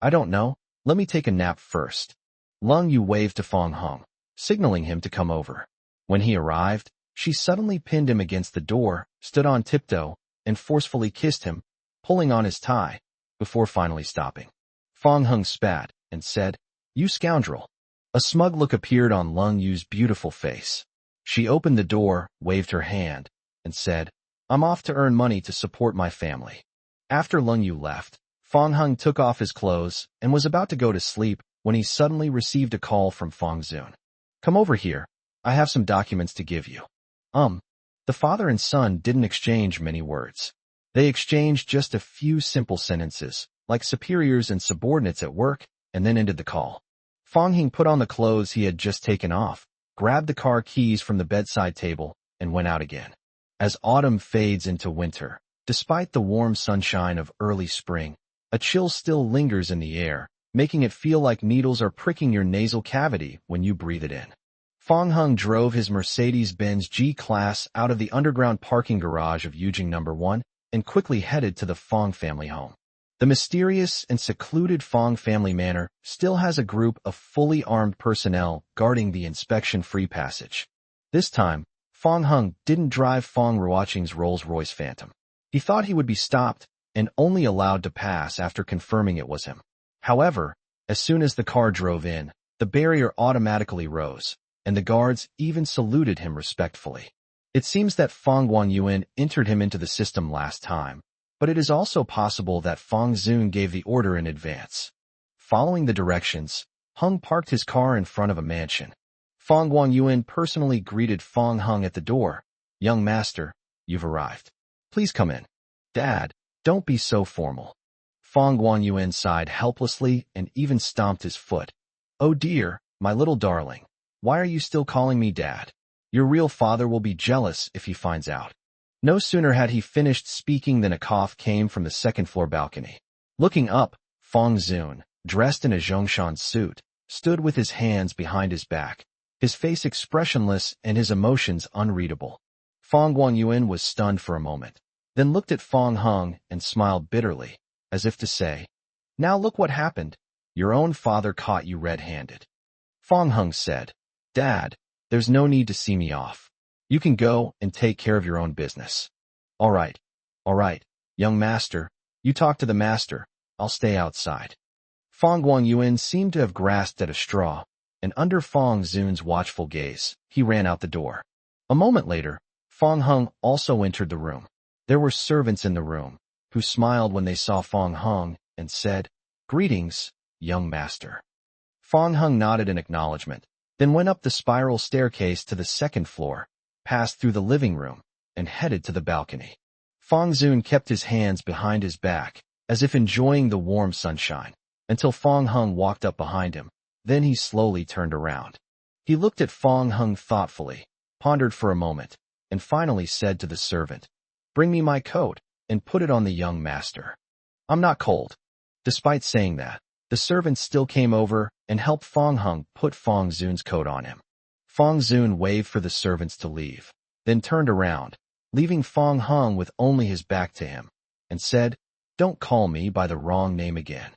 "I don't know. Let me take a nap first." Lung Yu waved to Fong Hung, signaling him to come over. When he arrived, she suddenly pinned him against the door, stood on tiptoe, and forcefully kissed him, pulling on his tie, before finally stopping. Fong Hung spat and said, "You scoundrel." A smug look appeared on Lung Yu's beautiful face. She opened the door, waved her hand, and said, "I'm off to earn money to support my family." After Lung Yu left, Fong Hung took off his clothes and was about to go to sleep when he suddenly received a call from Fong Zun. "Come over here. I have some documents to give you." The father and son didn't exchange many words. They exchanged just a few simple sentences, like superiors and subordinates at work, and then ended the call. Fong Hing put on the clothes he had just taken off, grabbed the car keys from the bedside table, and went out again. As autumn fades into winter, despite the warm sunshine of early spring, a chill still lingers in the air, making it feel like needles are pricking your nasal cavity when you breathe it in. Fong Hung drove his Mercedes-Benz G-Class out of the underground parking garage of Yujing No. 1 and quickly headed to the Fong family home. The mysterious and secluded Fong family manor still has a group of fully armed personnel guarding the inspection-free passage. This time, Fong Hung didn't drive Fong Ruoqing's Rolls-Royce Phantom. He thought he would be stopped and only allowed to pass after confirming it was him. However, as soon as the car drove in, the barrier automatically rose, and the guards even saluted him respectfully. It seems that Fong Guanyuan entered him into the system last time, but it is also possible that Fong Zun gave the order in advance. Following the directions, Hung parked his car in front of a mansion. Fong Guanyuan personally greeted Fong Hung at the door. "Young master, you've arrived. Please come in." "Dad, don't be so formal." Fong Guanyuan sighed helplessly and even stomped his foot. "Oh dear, my little darling. Why are you still calling me Dad? Your real father will be jealous if he finds out." No sooner had he finished speaking than a cough came from the second-floor balcony. Looking up, Fong Zun, dressed in a Zhongshan suit, stood with his hands behind his back, his face expressionless and his emotions unreadable. Fong Guanyuan was stunned for a moment, then looked at Fong Hung and smiled bitterly, as if to say, "Now look what happened. Your own father caught you red-handed." Fong Hung said, "Dad, there's no need to see me off. You can go and take care of your own business." All right, young master, you talk to the master. I'll stay outside." Fong Guanyuan seemed to have grasped at a straw, and under Fong Zun's watchful gaze, he ran out the door. A moment later, Fong Hung also entered the room. There were servants in the room, who smiled when they saw Fong Hung and said, "Greetings, young master." Fong Hung nodded in acknowledgement, then went up the spiral staircase to the second floor, passed through the living room, and headed to the balcony. Fong Zun kept his hands behind his back, as if enjoying the warm sunshine, until Fong Hung walked up behind him. Then he slowly turned around. He looked at Fong Hung thoughtfully, pondered for a moment, and finally said to the servant, "Bring me my coat, and put it on the young master. I'm not cold." Despite saying that, the servant still came over and helped Fong Hung put Fong Zun's coat on him. Fong Zun waved for the servants to leave, then turned around, leaving Fong Hung with only his back to him, and said, "Don't call me by the wrong name again."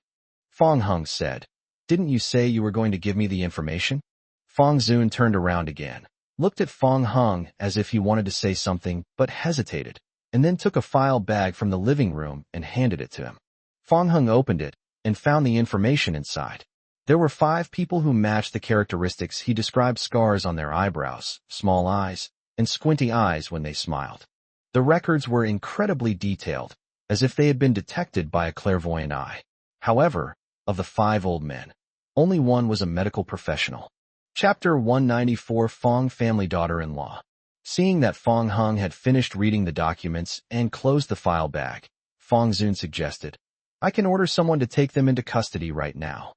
Fong Hung said, Didn't you say you were going to give me the information? Fong Zun turned around again, looked at Fong Hung as if he wanted to say something but hesitated, and then took a file bag from the living room and handed it to him. Fong Hung opened it and found the information inside. There were 5 people who matched the characteristics he described: scars on their eyebrows, small eyes, and squinty eyes when they smiled. The records were incredibly detailed, as if they had been detected by a clairvoyant eye. However, of the 5 old men, only one was a medical professional. Chapter 194: Fong Family Daughter-in-Law. Seeing that Fong Hung had finished reading the documents and closed the file bag, Fong Zun suggested, "I can order someone to take them into custody right now."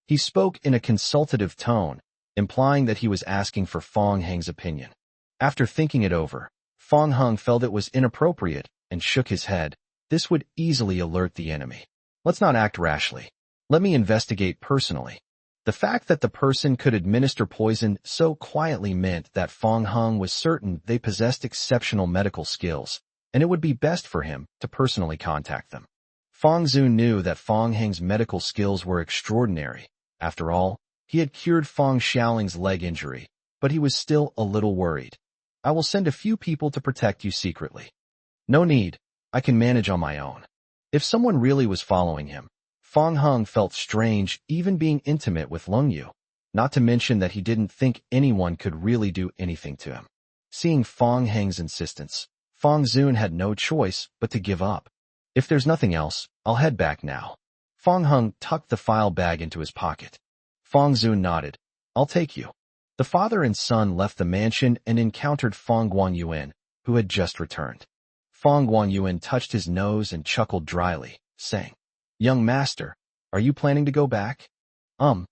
He spoke in a consultative tone, implying that he was asking for Fong Hung's opinion. After thinking it over, Fong Hung felt it was inappropriate and shook his head. This would easily alert the enemy. Let's not act rashly. Let me investigate personally. The fact that the person could administer poison so quietly meant that Fong Hung was certain they possessed exceptional medical skills, and it would be best for him to personally contact them. Fong Zun knew that Fong Hung's medical skills were extraordinary. After all, he had cured Fong Xiaoling's leg injury, but he was still a little worried. "I will send a few people to protect you secretly." "No need. I can manage on my own." If someone really was following him, Fong Hung felt strange even being intimate with Lung Yu, not to mention that he didn't think anyone could really do anything to him. Seeing Fong Hung's insistence, Fong Zun had no choice but to give up. "If there's nothing else, I'll head back now." Fong Hung tucked the file bag into his pocket. Fong Zun nodded. "I'll take you." The father and son left the mansion and encountered Fong Guanyuan, who had just returned. Fong Guanyuan touched his nose and chuckled dryly, saying, "Young master, are you planning to go back?" Fong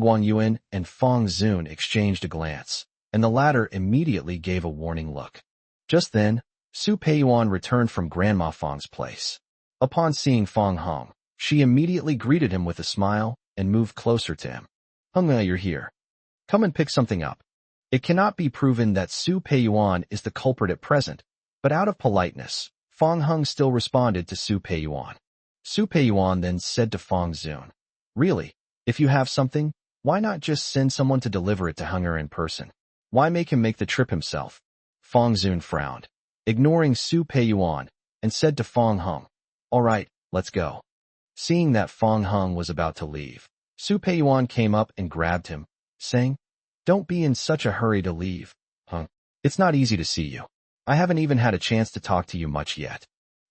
Guanyuan and Fong Zun exchanged a glance, and the latter immediately gave a warning look. Just then, Su Peiyuan returned from Grandma Fong's place. Upon seeing Fong Hung, she immediately greeted him with a smile and moved closer to him. "Hung, you're here. Come and pick something up." It cannot be proven that Su Peiyuan is the culprit at present, but out of politeness, Fong Hung still responded to Su Peiyuan. Su Peiyuan then said to Fong Zun, "Really, if you have something, why not just send someone to deliver it to Hunger in person? Why make him make the trip himself?" Fong Zun frowned, ignoring Su Peiyuan, and said to Fong Hung, "All right, let's go." Seeing that Fong Hung was about to leave, Su Peiyuan came up and grabbed him, saying, "Don't be in such a hurry to leave, Hung. It's not easy to see you. I haven't even had a chance to talk to you much yet.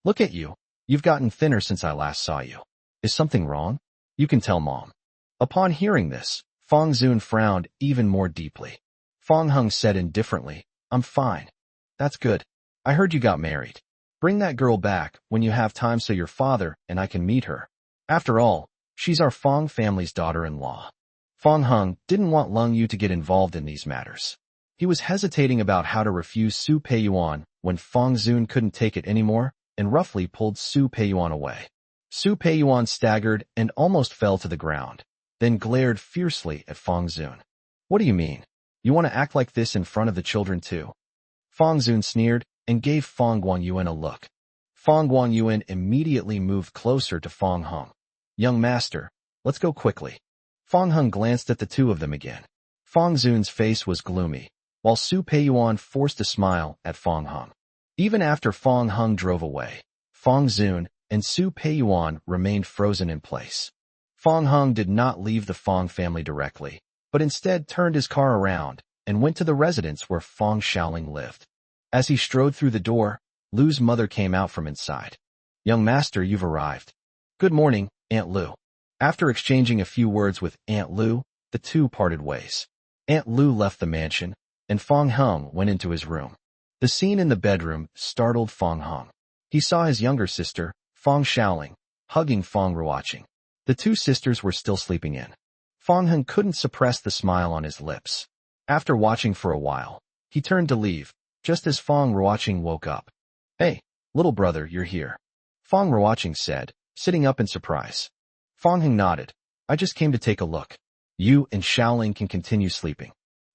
Look at you. You've gotten thinner since I last saw you. Is something wrong? You can tell Mom." Upon hearing this, Fong Zun frowned even more deeply. Fong Hung said indifferently, "I'm fine." "That's good. I heard you got married. Bring that girl back when you have time so your father and I can meet her. After all, she's our Fong family's daughter-in-law." Fong Hung didn't want Lung Yu to get involved in these matters. He was hesitating about how to refuse Su Peiyuan when Fong Zun couldn't take it anymore and roughly pulled Su Peiyuan away. Su Peiyuan staggered and almost fell to the ground, then glared fiercely at Fong Zun. "What do you mean? You want to act like this in front of the children too?" Fong Zun sneered and gave Fong Guanyuan a look. Fong Guanyuan immediately moved closer to Fong Hung. "Young master, let's go quickly." Fong Hung glanced at the two of them again. Fong Zun's face was gloomy, while Su Peiyuan forced a smile at Fong Hung. Even after Fong Hung drove away, Fong Zun and Su Peiyuan remained frozen in place. Fong Hung did not leave the Fong family directly, but instead turned his car around and went to the residence where Fong Xiaoling lived. As he strode through the door, Lu's mother came out from inside. "Young master, you've arrived." "Good morning, Aunt Lu." After exchanging a few words with Aunt Lu, the two parted ways. Aunt Lu left the mansion, and Fong Hung went into his room. The scene in the bedroom startled Fong Hung. He saw his younger sister, Fong Xiaoling, hugging Fong Ruoqing. The two sisters were still sleeping in. Fong Hung couldn't suppress the smile on his lips. After watching for a while, he turned to leave, just as Fong Ruoqing woke up. "Hey, little brother, you're here," Fong Ruoqing said, sitting up in surprise. Fong Hung nodded. "I just came to take a look. You and Xiaoling can continue sleeping.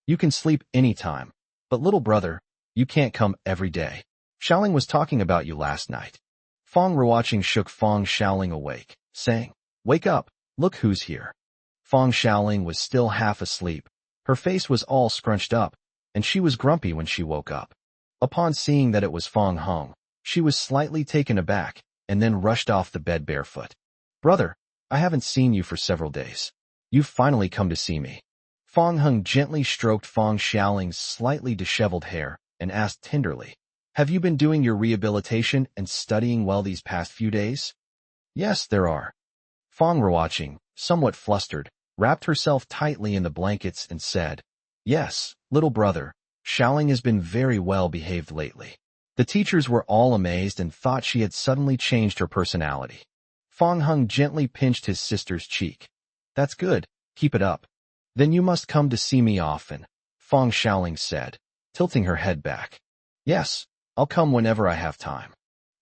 You can sleep any time, but little brother, you can't come every day. Xiaoling was talking about you last night." Fong Ruoqing shook Fong Xiaoling awake, saying, "Wake up, look who's here." Fong Xiaoling was still half asleep. Her face was all scrunched up, and she was grumpy when she woke up. Upon seeing that it was Fong Hung, she was slightly taken aback, and then rushed off the bed barefoot. "Brother, I haven't seen you for several days. You've finally come to see me." Fong Hung gently stroked Fong Xiaoling's slightly disheveled hair and asked tenderly, "Have you been doing your rehabilitation and studying well these past few days?" "Yes, there are." Fong Ruoqing, somewhat flustered, wrapped herself tightly in the blankets and said, "Yes, little brother, Xiaoling has been very well behaved lately." The teachers were all amazed and thought she had suddenly changed her personality. Fong Hung gently pinched his sister's cheek. "That's good, keep it up." "Then you must come to see me often," Fong Xiaoling said, tilting her head back. "Yes, I'll come whenever I have time.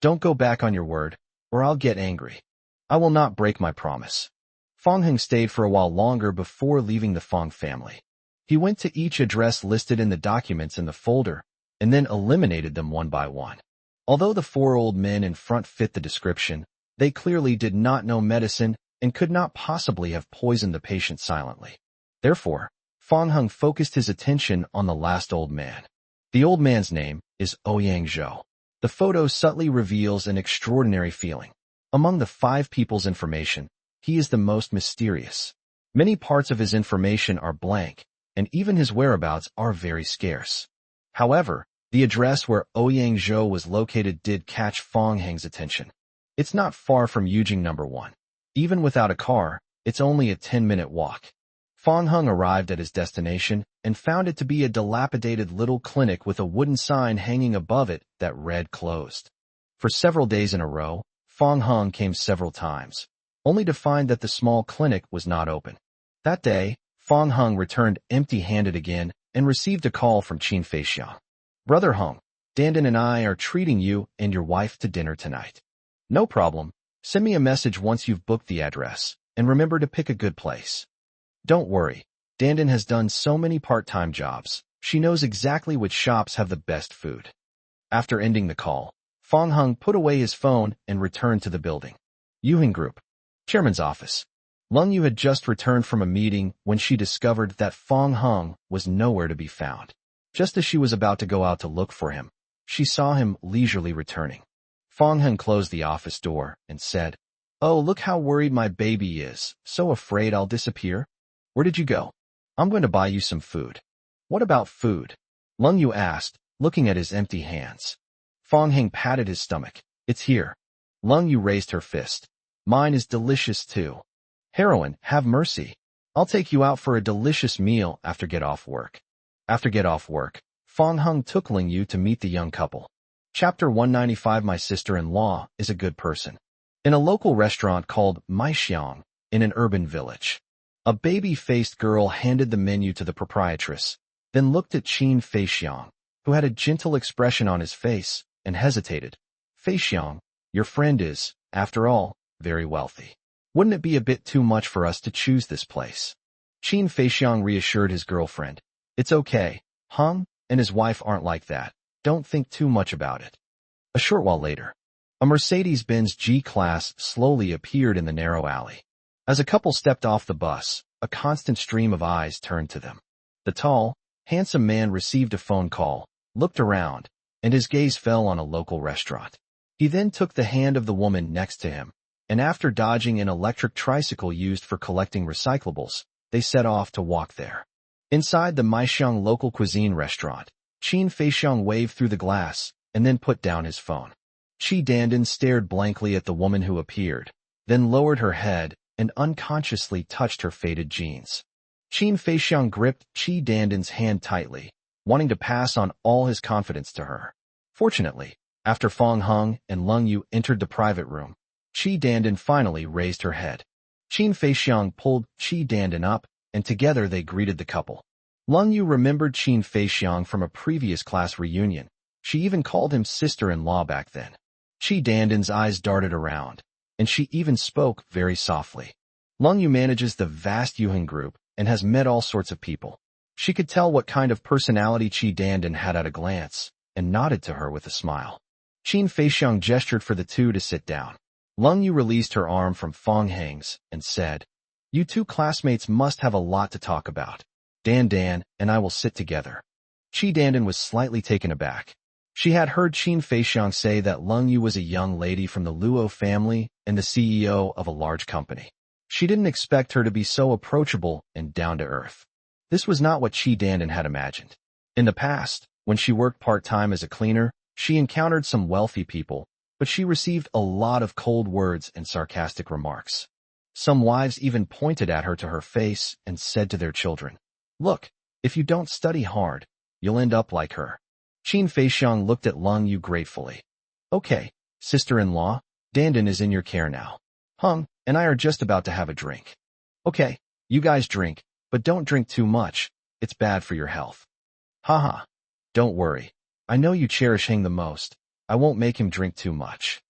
Don't go back on your word, or I'll get angry. I will not break my promise." Fong Hung stayed for a while longer before leaving the Fong family. He went to each address listed in the documents in the folder, and then eliminated them one by one. Although the 4 old men in front fit the description, they clearly did not know medicine and could not possibly have poisoned the patient silently. Therefore, Fong Hung focused his attention on the last old man. The old man's name is Ouyang Zhou. The photo subtly reveals an extraordinary feeling. Among the 5 people's information, he is the most mysterious. Many parts of his information are blank, and even his whereabouts are very scarce. However, the address where Ouyang Zhou was located did catch Fong Hung's attention. It's not far from Yujing No. 1. Even without a car, it's only a 10-minute walk. Fong Hung arrived at his destination and found it to be a dilapidated little clinic with a wooden sign hanging above it that read "Closed." For several days in a row, Fong Hung came several times, only to find that the small clinic was not open. That day, Fong Hung returned empty-handed again and received a call from Qin Feixiang. "Brother Hung, Dandan and I are treating you and your wife to dinner tonight." "No problem. Send me a message once you've booked the address, and remember to pick a good place." "Don't worry. Dandan has done so many part-time jobs. She knows exactly which shops have the best food." After ending the call, Fong Hung put away his phone and returned to the building. Yuheng Group. Chairman's office. Lung Yu had just returned from a meeting when she discovered that Fong Hung was nowhere to be found. Just as she was about to go out to look for him, she saw him leisurely returning. Fong Hung closed the office door and said, "Oh, look how worried my baby is, so afraid I'll disappear. Where did you go? I'm going to buy you some food." "What about food?" Lung Yu asked, looking at his empty hands. Fong Hung patted his stomach. "It's here." Lung Yu raised her fist. "Mine is delicious too. Heroine, have mercy. I'll take you out for a delicious meal after get off work." After get off work, Fong Hung took Ling Yu to meet the young couple. Chapter 195. My sister-in-law is a good person. In a local restaurant called Maixiang, in an urban village, a baby-faced girl handed the menu to the proprietress, then looked at Qin Feixiang, who had a gentle expression on his face, and hesitated. "Feixiang, your friend is, after all, very wealthy. Wouldn't it be a bit too much for us to choose this place?" Qin Feixiang reassured his girlfriend. "It's okay. Hung and his wife aren't like that. Don't think too much about it." A short while later, a Mercedes-Benz G-Class slowly appeared in the narrow alley. As a couple stepped off the bus, a constant stream of eyes turned to them. The tall, handsome man received a phone call, looked around, and his gaze fell on a local restaurant. He then took the hand of the woman next to him, and after dodging an electric tricycle used for collecting recyclables, they set off to walk there. Inside the Maixiang local cuisine restaurant, Qin Feixiang waved through the glass and then put down his phone. Qi Dandan stared blankly at the woman who appeared, then lowered her head and unconsciously touched her faded jeans. Qin Feixiang gripped Qi Dandan's hand tightly, wanting to pass on all his confidence to her. Fortunately, after Fong Hung and Lung Yu entered the private room, Qi Dandan finally raised her head. Qin Feixiang pulled Qi Dandan up, and together they greeted the couple. Lung Yu remembered Qin Feixiang from a previous class reunion. She even called him sister-in-law back then. Qi Dandan's eyes darted around, and she even spoke very softly. Lung Yu manages the vast Yuheng Group and has met all sorts of people. She could tell what kind of personality Qi Dandan had at a glance, and nodded to her with a smile. Qin Feixiang gestured for the two to sit down. Lung Yu released her arm from Fong Hung's and said, You two classmates must have a lot to talk about. Dan and I will sit together. Qi Dandan was slightly taken aback. She had heard Qin Feixiang say that Lung Yu was a young lady from the Luo family and the CEO of a large company. She didn't expect her to be so approachable and down-to-earth. This was not what Qi Dandan had imagined. In the past, when she worked part-time as a cleaner, she encountered some wealthy people, but she received a lot of cold words and sarcastic remarks. Some wives even pointed at her to her face and said to their children, "Look, if you don't study hard, you'll end up like her." Qin Feixiang looked at Lung Yu gratefully. "Okay, sister-in-law, Dandan is in your care now. Hung and I are just about to have a drink." "Okay, you guys drink, but don't drink too much. It's bad for your health." "Haha. Don't worry. I know you cherish Heng the most. I won't make him drink too much."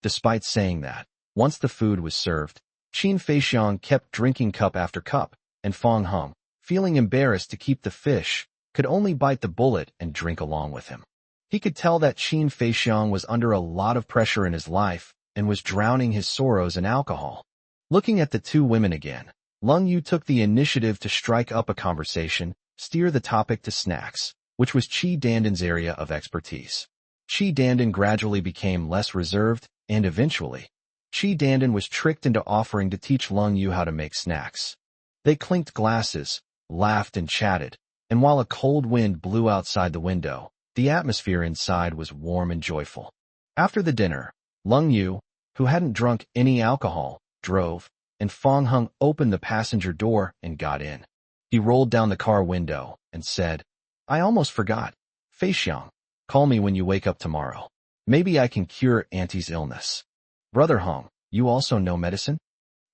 Despite saying that, once the food was served, Qin Feixiang kept drinking cup after cup, and Fong Hung, feeling embarrassed to keep the fish, could only bite the bullet and drink along with him. He could tell that Qin Feixiang was under a lot of pressure in his life and was drowning his sorrows in alcohol. Looking at the two women again, Lung Yu took the initiative to strike up a conversation, steer the topic to snacks, which was Qi Dandan's area of expertise. Qi Dandan gradually became less reserved, and eventually, Qi Dandan was tricked into offering to teach Lung Yu how to make snacks. They clinked glasses, laughed and chatted, and while a cold wind blew outside the window, the atmosphere inside was warm and joyful. After the dinner, Lung Yu, who hadn't drunk any alcohol, drove, and Fong Hung opened the passenger door and got in. He rolled down the car window and said, "I almost forgot. Feixiang, call me when you wake up tomorrow. Maybe I can cure Auntie's illness." "Brother Hung, you also know medicine?"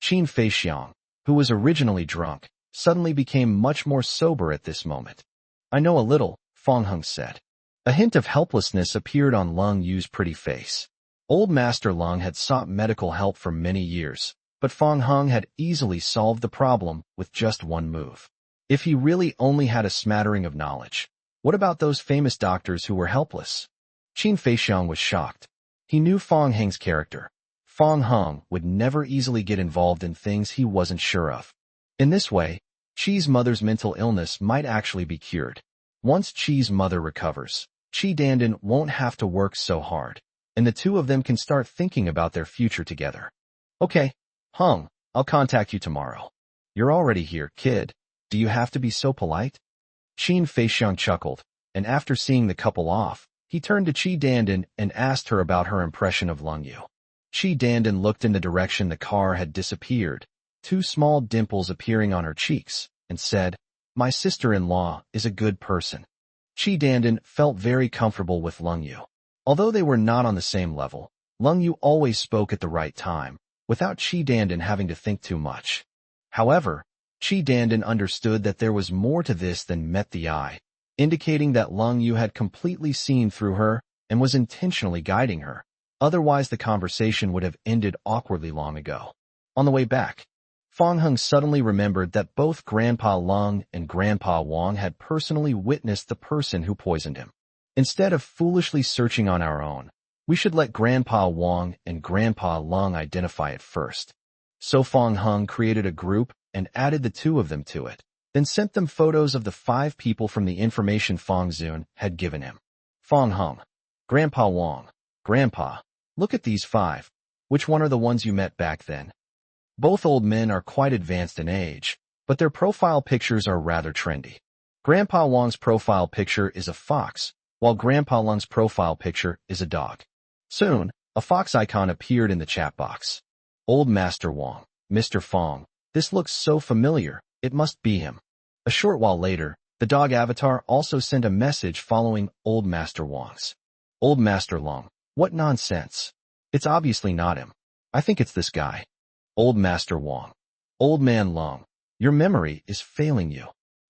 Qin Feixiang, who was originally drunk, suddenly became much more sober at this moment. "I know a little," Fong Hung said. A hint of helplessness appeared on Lung Yu's pretty face. Old Master Lung had sought medical help for many years, but Fong Hung had easily solved the problem with just one move. If he really only had a smattering of knowledge, what about those famous doctors who were helpless? Qin Feixiang was shocked. He knew Fong Hung's character. Fong Hung would never easily get involved in things he wasn't sure of. In this way, Qi's mother's mental illness might actually be cured. Once Qi's mother recovers, Qi Dandan won't have to work so hard, and the two of them can start thinking about their future together. "Okay, Hung, I'll contact you tomorrow." "You're already here, kid. Do you have to be so polite?" Qin Feixiang chuckled, and after seeing the couple off, he turned to Qi Dandan and asked her about her impression of Lung Yu. Qi Dandan looked in the direction the car had disappeared, two small dimples appearing on her cheeks, and said, "My sister-in-law is a good person." Qi Dandan felt very comfortable with Lung Yu. Although they were not on the same level, Lung Yu always spoke at the right time, without Qi Dandan having to think too much. However, Qi Dandan understood that there was more to this than met the eye, indicating that Lung Yu had completely seen through her and was intentionally guiding her. Otherwise, the conversation would have ended awkwardly long ago. On the way back, Fong Hung suddenly remembered that both Grandpa Lung and Grandpa Wang had personally witnessed the person who poisoned him. Instead of foolishly searching on our own, we should let Grandpa Wang and Grandpa Lung identify it first. So Fong Hung created a group and added the two of them to it, then sent them photos of the 5 people from the information Fong Zun had given him. Fong Hung, Grandpa Wang, Grandpa, look at these 5. Which one are the ones you met back then? Both old men are quite advanced in age, but their profile pictures are rather trendy. Grandpa Wang's profile picture is a fox, while Grandpa Lung's profile picture is a dog. Soon, a fox icon appeared in the chat box. Old Master Wang, Mr. Fong, this looks so familiar, it must be him. A short while later, the dog avatar also sent a message following Old Master Wang's. Old Master Lung, what nonsense. It's obviously not him. I think it's this guy. Old Master Wang. Old Man Lung, your memory is failing you.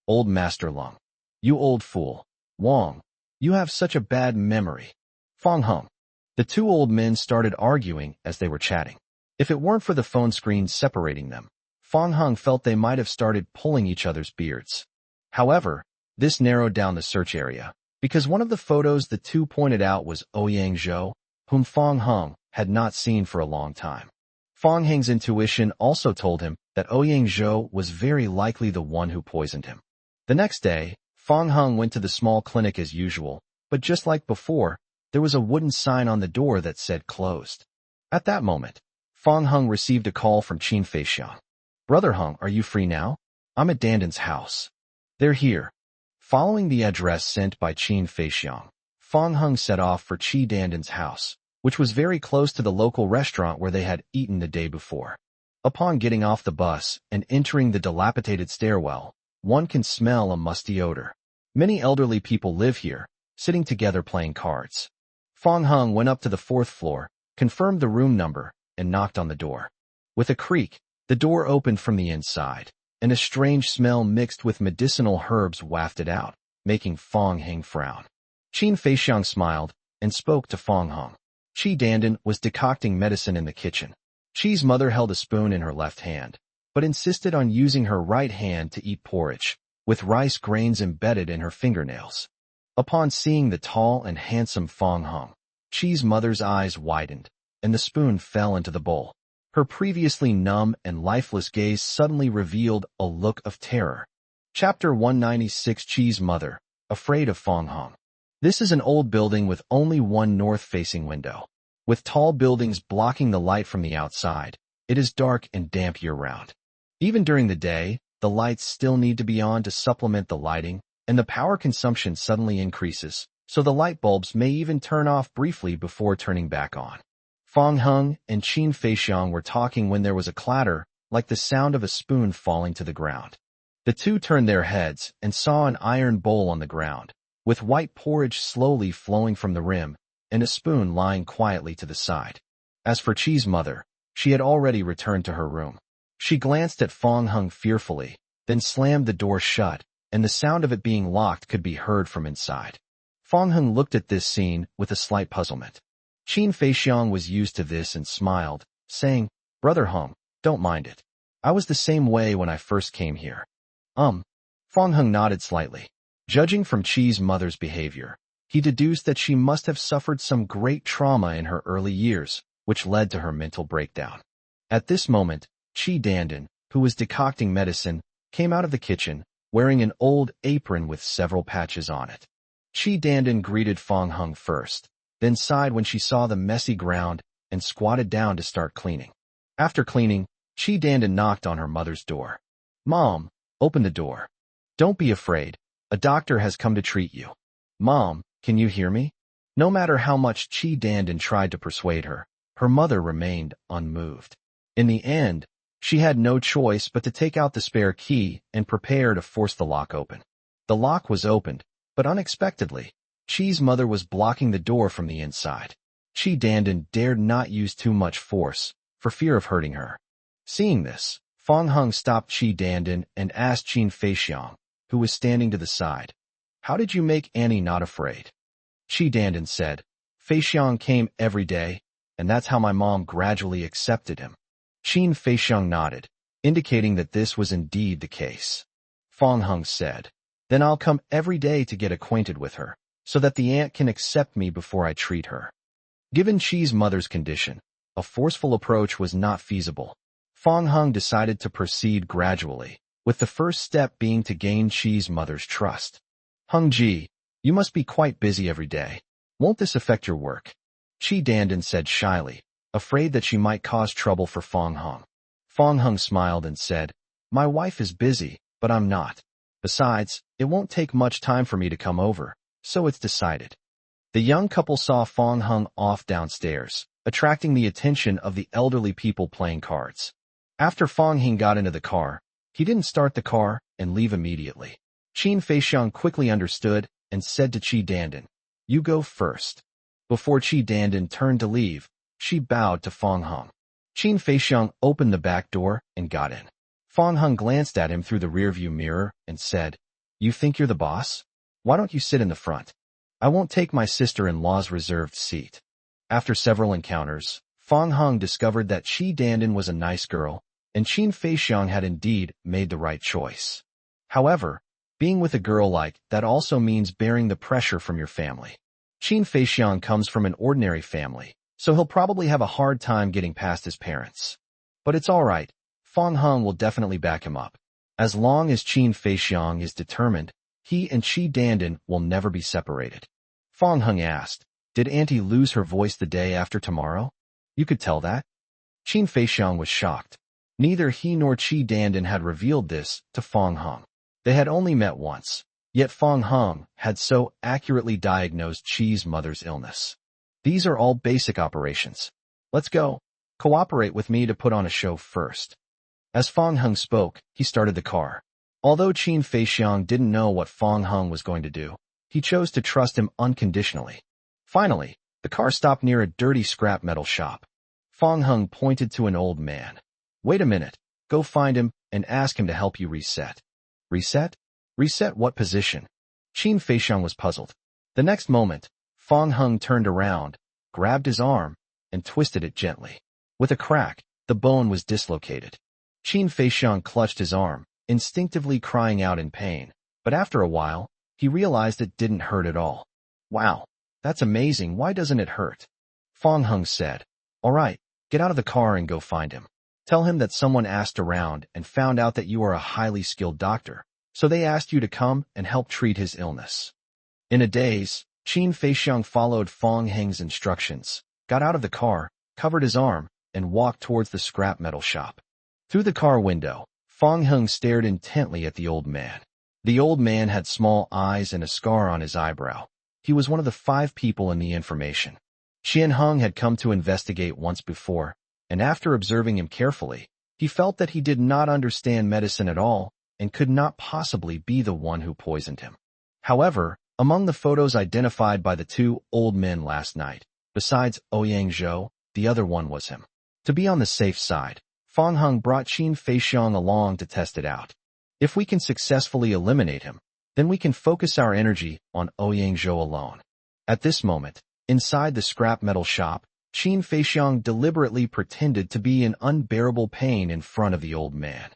Old Master Lung. You old fool. Wang, you have such a bad memory. Fong Hung. The two old men started arguing as they were chatting. If it weren't for the phone screen separating them, Fong Hung felt they might have started pulling each other's beards. However, this narrowed down the search area, because one of the photos the two pointed out was Ouyang Zhou, whom Fong Hung had not seen for a long time. Fong Hung's intuition also told him that Ouyang Zhou was very likely the one who poisoned him. The next day, Fang Heng went to the small clinic as usual, but just like before, there was a wooden sign on the door that said closed. At that moment, Fang Heng received a call from Qin Feixiang. "Brother Heng, are you free now? I'm at Danden's house." "They're here." Following the address sent by Qin Feixiang, Fang Heng set off for Qi Danden's house, which was very close to the local restaurant where they had eaten the day before. Upon getting off the bus and entering the dilapidated stairwell, one can smell a musty odor. Many elderly people live here, sitting together playing cards. Fang Heng went up to the 4th floor, confirmed the room number, and knocked on the door. With a creak, the door opened from the inside, and a strange smell mixed with medicinal herbs wafted out, making Fang Heng frown. Qin Feixiang smiled and spoke to Fang Heng. Qi Danden was decocting medicine in the kitchen. Qi's mother held a spoon in her left hand, but insisted on using her right hand to eat porridge, with rice grains embedded in her fingernails. Upon seeing the tall and handsome Fang Heng, Qi's mother's eyes widened, and the spoon fell into the bowl. Her previously numb and lifeless gaze suddenly revealed a look of terror. Chapter 196. Qi's mother, afraid of Fang Heng. This is an old building with only one north-facing window. With tall buildings blocking the light from the outside, it is dark and damp year-round. Even during the day, the lights still need to be on to supplement the lighting, and the power consumption suddenly increases, so the light bulbs may even turn off briefly before turning back on. Fang Heng and Qin Feixiang were talking when there was a clatter, like the sound of a spoon falling to the ground. The two turned their heads and saw an iron bowl on the ground, with white porridge slowly flowing from the rim, and a spoon lying quietly to the side. As for Qi's mother, she had already returned to her room. She glanced at Fang Heng fearfully, then slammed the door shut, and the sound of it being locked could be heard from inside. Fang Heng looked at this scene with a slight puzzlement. Qin Feixiang was used to this and smiled, saying, "Brother Heng, don't mind it. I was the same way when I first came here." Fang Heng nodded slightly. Judging from Qi's mother's behavior, he deduced that she must have suffered some great trauma in her early years, which led to her mental breakdown. At this moment, Qi Danden, who was decocting medicine, came out of the kitchen, wearing an old apron with several patches on it. Qi Danden greeted Fang Heng first, then sighed when she saw the messy ground and squatted down to start cleaning. After cleaning, Qi Danden knocked on her mother's door. "Mom, open the door. Don't be afraid. A doctor has come to treat you." "Mom, can you hear me?" No matter how much Qi Danden tried to persuade her, her mother remained unmoved. In the end, she had no choice but to take out the spare key and prepare to force the lock open. The lock was opened, but unexpectedly, Qi's mother was blocking the door from the inside. Qi Danden dared not use too much force, for fear of hurting her. Seeing this, Fang Heng stopped Qi Danden and asked Qin Feixiang, who was standing to the side, "How did you make Annie not afraid?" Qi Danden said, "Feixiang came every day, and that's how my mom gradually accepted him." Qin Feixiang nodded, indicating that this was indeed the case. Fang Heng said, "Then I'll come every day to get acquainted with her, so that the aunt can accept me before I treat her." Given Qi's mother's condition, a forceful approach was not feasible. Fang Heng decided to proceed gradually, with the first step being to gain Qi's mother's trust. "Heng Ji, you must be quite busy every day. Won't this affect your work?" Qi Danden said shyly, afraid that she might cause trouble for Fang Heng. Fang Heng smiled and said, "My wife is busy, but I'm not. Besides, it won't take much time for me to come over, so it's decided." The young couple saw Fang Heng off downstairs, attracting the attention of the elderly people playing cards. After Fang Heng got into the car, he didn't start the car and leave immediately. Qin Feixiang quickly understood and said to Qi Danden, "You go first." Before Qi Danden turned to leave, she bowed to Fang Heng. Qin Feixiang opened the back door and got in. Fang Heng glanced at him through the rearview mirror and said, "You think you're the boss? Why don't you sit in the front? I won't take my sister-in-law's reserved seat." After several encounters, Fang Heng discovered that Qi Danden was a nice girl, and Qin Feixiang had indeed made the right choice. However, being with a girl like that also means bearing the pressure from your family. Qin Feixiang comes from an ordinary family, so he'll probably have a hard time getting past his parents. But it's all right. Fong Hung will definitely back him up. As long as Qin Feixiang is determined, he and Qi Dandan will never be separated. Fong Hung asked, "Did Auntie lose her voice the day after tomorrow? You could tell that?" Qin Feixiang was shocked. Neither he nor Qi Dandan had revealed this to Fong Hung. They had only met once, yet Fong Hung had so accurately diagnosed Qi's mother's illness. "These are all basic operations. Let's go. Cooperate with me to put on a show first." As Fong Hung spoke, he started the car. Although Qin Feixiang didn't know what Fong Hung was going to do, he chose to trust him unconditionally. Finally, the car stopped near a dirty scrap metal shop. Fong Hung pointed to an old man. "Wait a minute. Go find him and ask him to help you reset." "Reset? Reset what position?" Qin Feixiang was puzzled. The next moment, Fong Hung turned around, grabbed his arm, and twisted it gently. With a crack, the bone was dislocated. Qin Feixiang clutched his arm, instinctively crying out in pain, but after a while, he realized it didn't hurt at all. "Wow, that's amazing. Why doesn't it hurt?" Fong Hung said. "All right, get out of the car and go find him. Tell him that someone asked around and found out that you are a highly skilled doctor, so they asked you to come and help treat his illness." In a daze, Qin Feixiang followed Fong Hung's instructions, got out of the car, covered his arm, and walked towards the scrap metal shop. Through the car window, Fong Hung stared intently at the old man. The old man had small eyes and a scar on his eyebrow. He was one of the 5 people in the information. Qian Hung had come to investigate once before, and after observing him carefully, he felt that he did not understand medicine at all and could not possibly be the one who poisoned him. However, among the photos identified by the 2 old men last night, besides Ouyang Zhou, the other one was him. To be on the safe side, Fong Hung brought Qin Feixiang along to test it out. If we can successfully eliminate him, then we can focus our energy on Ouyang Zhou alone. At this moment, inside the scrap metal shop, Qin Feixiang deliberately pretended to be in unbearable pain in front of the old man.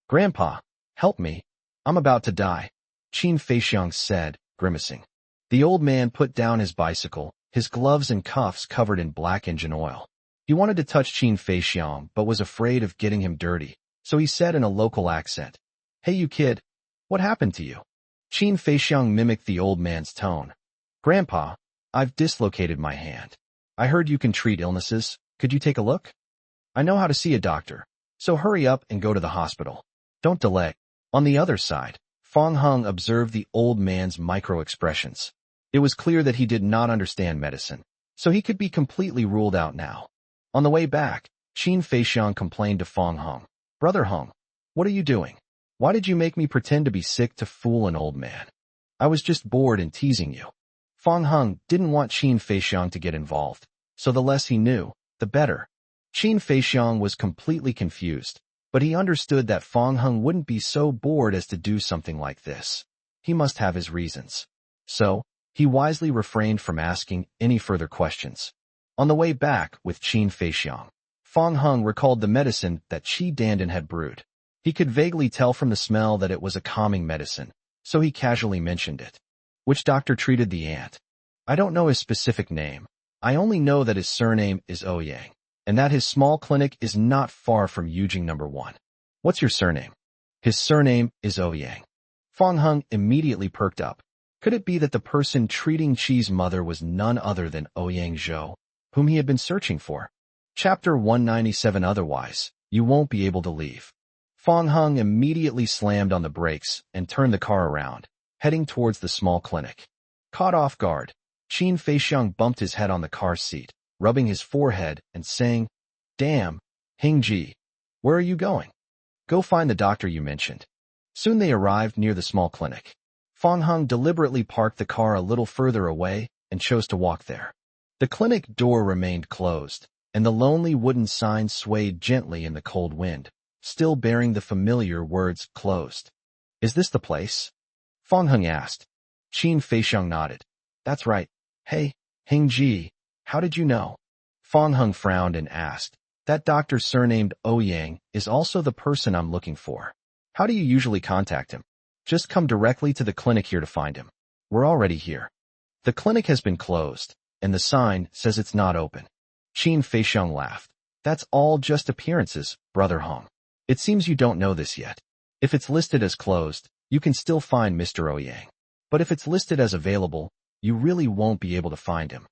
"Grandpa, help me. I'm about to die," Qin Feixiang said, grimacing. The old man put down his bicycle, his gloves and cuffs covered in black engine oil. He wanted to touch Qin Feixiang but was afraid of getting him dirty, so he said in a local accent, "Hey you kid, what happened to you?" Qin Feixiang mimicked the old man's tone. "Grandpa, I've dislocated my hand. I heard you can treat illnesses. Could you take a look? I know how to see a doctor, so hurry up and go to the hospital. Don't delay." On the other side, Fong Hung observed the old man's micro-expressions. It was clear that he did not understand medicine, so he could be completely ruled out now. On the way back, Qin Feixiang complained to Fong Hung. "Brother Hung, what are you doing? Why did you make me pretend to be sick to fool an old man? I was just bored and teasing you." Fong Hung didn't want Qin Feixiang to get involved, so the less he knew, the better. Qin Feixiang was completely confused, but he understood that Fong Hung wouldn't be so bored as to do something like this. He must have his reasons. So, he wisely refrained from asking any further questions. On the way back with Qin Feixiang, Fong Hung recalled the medicine that Qi Dandan had brewed. He could vaguely tell from the smell that it was a calming medicine, so he casually mentioned it. "Which doctor treated the ant?" "I don't know his specific name. I only know that his surname is Ouyang, and that his small clinic is not far from Yujing No. 1. "What's your surname?" "His surname is Ouyang." Fong Hung immediately perked up. Could it be that the person treating Qi's mother was none other than Ouyang Zhou, whom he had been searching for? Chapter 197. Otherwise, you won't be able to leave. Fong Hung immediately slammed on the brakes and turned the car around, heading towards the small clinic. Caught off guard, Qin Feixiang bumped his head on the car seat, rubbing his forehead and saying, "Damn, Hingji, where are you going?" "Go find the doctor you mentioned." Soon they arrived near the small clinic. Fong Hung deliberately parked the car a little further away and chose to walk there. The clinic door remained closed, and the lonely wooden sign swayed gently in the cold wind, still bearing the familiar words "closed." "Is this the place?" Fong Hung asked. Qin Feixiang nodded. "That's right. Hey, Hingji, how did you know?" Fong Hung frowned and asked, "That doctor surnamed Ouyang is also the person I'm looking for. How do you usually contact him?" "Just come directly to the clinic here to find him. We're already here." "The clinic has been closed, and the sign says it's not open." Qin Feixiang laughed. "That's all just appearances, Brother Hung. It seems you don't know this yet. If it's listed as closed, you can still find Mr. Ouyang. But if it's listed as available, you really won't be able to find him.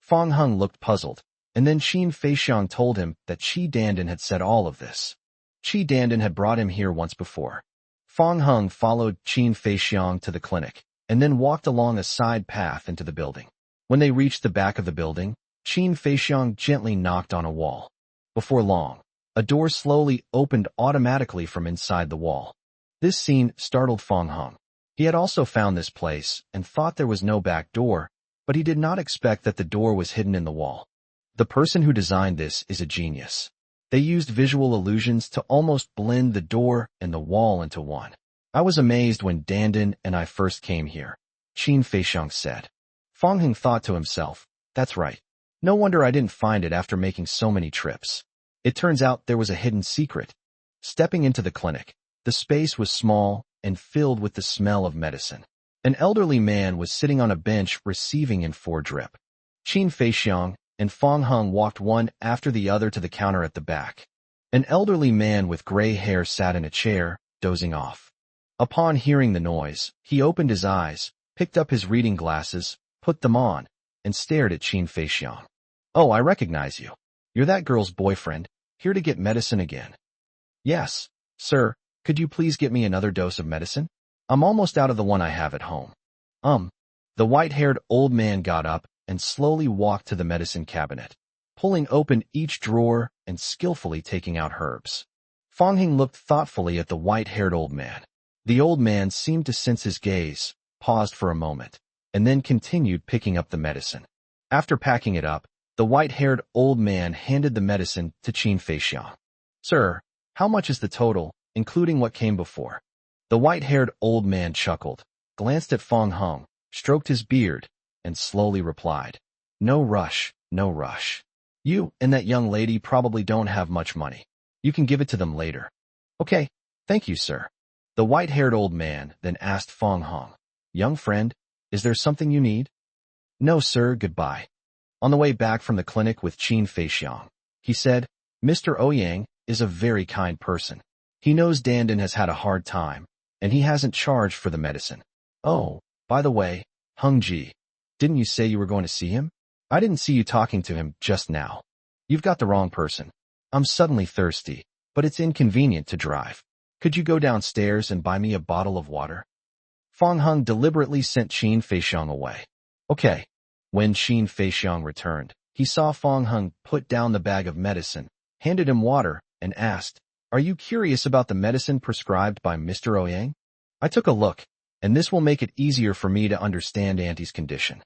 Fang Heng looked puzzled, and then Qin Feixiang told him that Qi Dandan had said all of this. Qi Dandan had brought him here once before. Fang Heng followed Qin Feixiang to the clinic, and then walked along a side path into the building. When they reached the back of the building, Qin Feixiang gently knocked on a wall. Before long, a door slowly opened automatically from inside the wall. This scene startled Fang Heng. He had also found this place and thought there was no back door, but he did not expect that the door was hidden in the wall. The person who designed this is a genius. They used visual illusions to almost blend the door and the wall into one. I was amazed when Dandan and I first came here, Qin Feixiang said. Fang Heng thought to himself, that's right. No wonder I didn't find it after making so many trips. It turns out there was a hidden secret. Stepping into the clinic, the space was small and filled with the smell of medicine. An elderly man was sitting on a bench receiving in 4 drip. Qin Feixiang and Fang Heng walked one after the other to the counter at the back. An elderly man with gray hair sat in a chair, dozing off. Upon hearing the noise, he opened his eyes, picked up his reading glasses, put them on, and stared at Qin Feixiang. Oh, I recognize you. You're that girl's boyfriend, here to get medicine again. Yes, sir, could you please get me another dose of medicine? I'm almost out of the one I have at home. The white-haired old man got up and slowly walked to the medicine cabinet, pulling open each drawer and skillfully taking out herbs. Fang Heng looked thoughtfully at the white-haired old man. The old man seemed to sense his gaze, paused for a moment, and then continued picking up the medicine. After packing it up, the white-haired old man handed the medicine to Qin Feixiang. Sir, how much is the total, including what came before? The white-haired old man chuckled, glanced at Fang Heng, stroked his beard, and slowly replied, no rush, no rush. You and that young lady probably don't have much money. You can give it to them later. Okay, thank you, sir. The white-haired old man then asked Fang Heng, young friend, is there something you need? No, sir, goodbye. On the way back from the clinic with Qin Feixiang, he said, Mr. Ouyang is a very kind person. He knows Dandan has had a hard time, and he hasn't charged for the medicine. Oh, by the way, Heng Ji, didn't you say you were going to see him? I didn't see you talking to him just now. You've got the wrong person. I'm suddenly thirsty, but it's inconvenient to drive. Could you go downstairs and buy me a bottle of water? Fang Heng deliberately sent Qin Feixiang away. Okay. When Qin Feixiang returned, he saw Fang Heng put down the bag of medicine, handed him water, and asked, are you curious about the medicine prescribed by Mr. Ouyang? I took a look, and this will make it easier for me to understand Auntie's condition.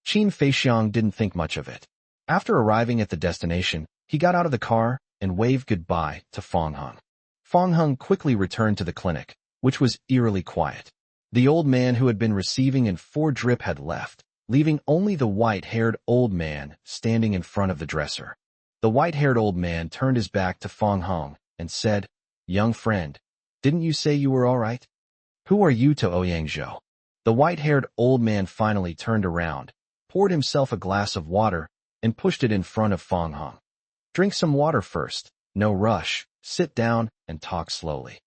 Qin Feixiang didn't think much of it. After arriving at the destination, he got out of the car and waved goodbye to Fang Heng. Fang Heng quickly returned to the clinic, which was eerily quiet. The old man who had been receiving in 4 drip had left, leaving only the white-haired old man standing in front of the dresser. The white-haired old man turned his back to Fang Heng and said, young friend, didn't you say you were all right? Who are you to Ouyang Zhou? The white-haired old man finally turned around, poured himself a glass of water, and pushed it in front of Fang Heng. Drink some water first, no rush, sit down and talk slowly.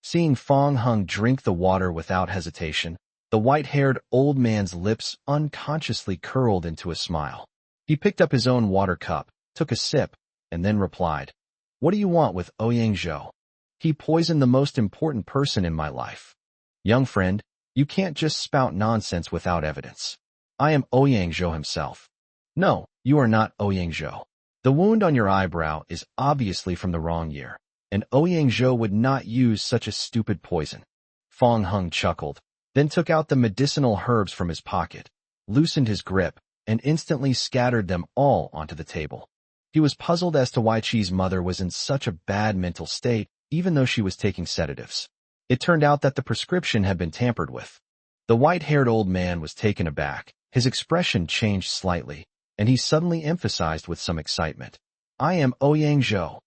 Seeing Fang Heng drink the water without hesitation, the white-haired old man's lips unconsciously curled into a smile. He picked up his own water cup, took a sip, and then replied, what do you want with Ouyang Zhou? He poisoned the most important person in my life. Young friend, you can't just spout nonsense without evidence. I am Ouyang Zhou himself. No, you are not Ouyang Zhou. The wound on your eyebrow is obviously from the wrong year, and Ouyang Zhou would not use such a stupid poison. Fang Heng chuckled, then took out the medicinal herbs from his pocket, loosened his grip, and instantly scattered them all onto the table. He was puzzled as to why Qi's mother was in such a bad mental state, even though she was taking sedatives. It turned out that the prescription had been tampered with. The white-haired old man was taken aback. His expression changed slightly, and he suddenly emphasized with some excitement, I am Ouyang Zhou.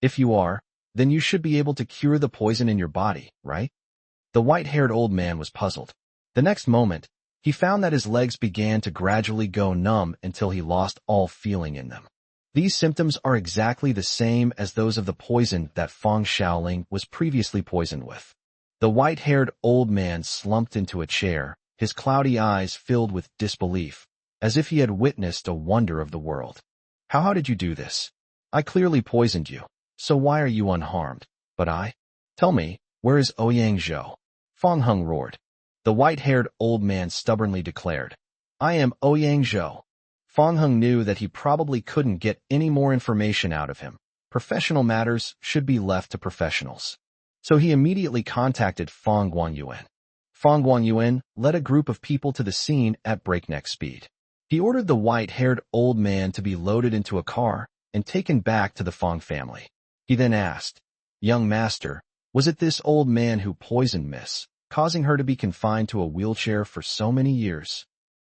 If you are, then you should be able to cure the poison in your body, right? The white-haired old man was puzzled. The next moment, he found that his legs began to gradually go numb until he lost all feeling in them. These symptoms are exactly the same as those of the poison that Feng Xiaoling was previously poisoned with. The white-haired old man slumped into a chair, his cloudy eyes filled with disbelief, as if he had witnessed a wonder of the world. How did you do this? I clearly poisoned you, so why are you unharmed? But I? Tell me, where is Ouyang Zhou? Feng Heng roared. The white-haired old man stubbornly declared, I am Ouyang Zhou. Feng Heng knew that he probably couldn't get any more information out of him. Professional matters should be left to professionals. So he immediately contacted Feng Guanyuan. Feng Guanyuan led a group of people to the scene at breakneck speed. He ordered the white-haired old man to be loaded into a car and taken back to the Feng family. He then asked, Young master, was it this old man who poisoned Miss, causing her to be confined to a wheelchair for so many years?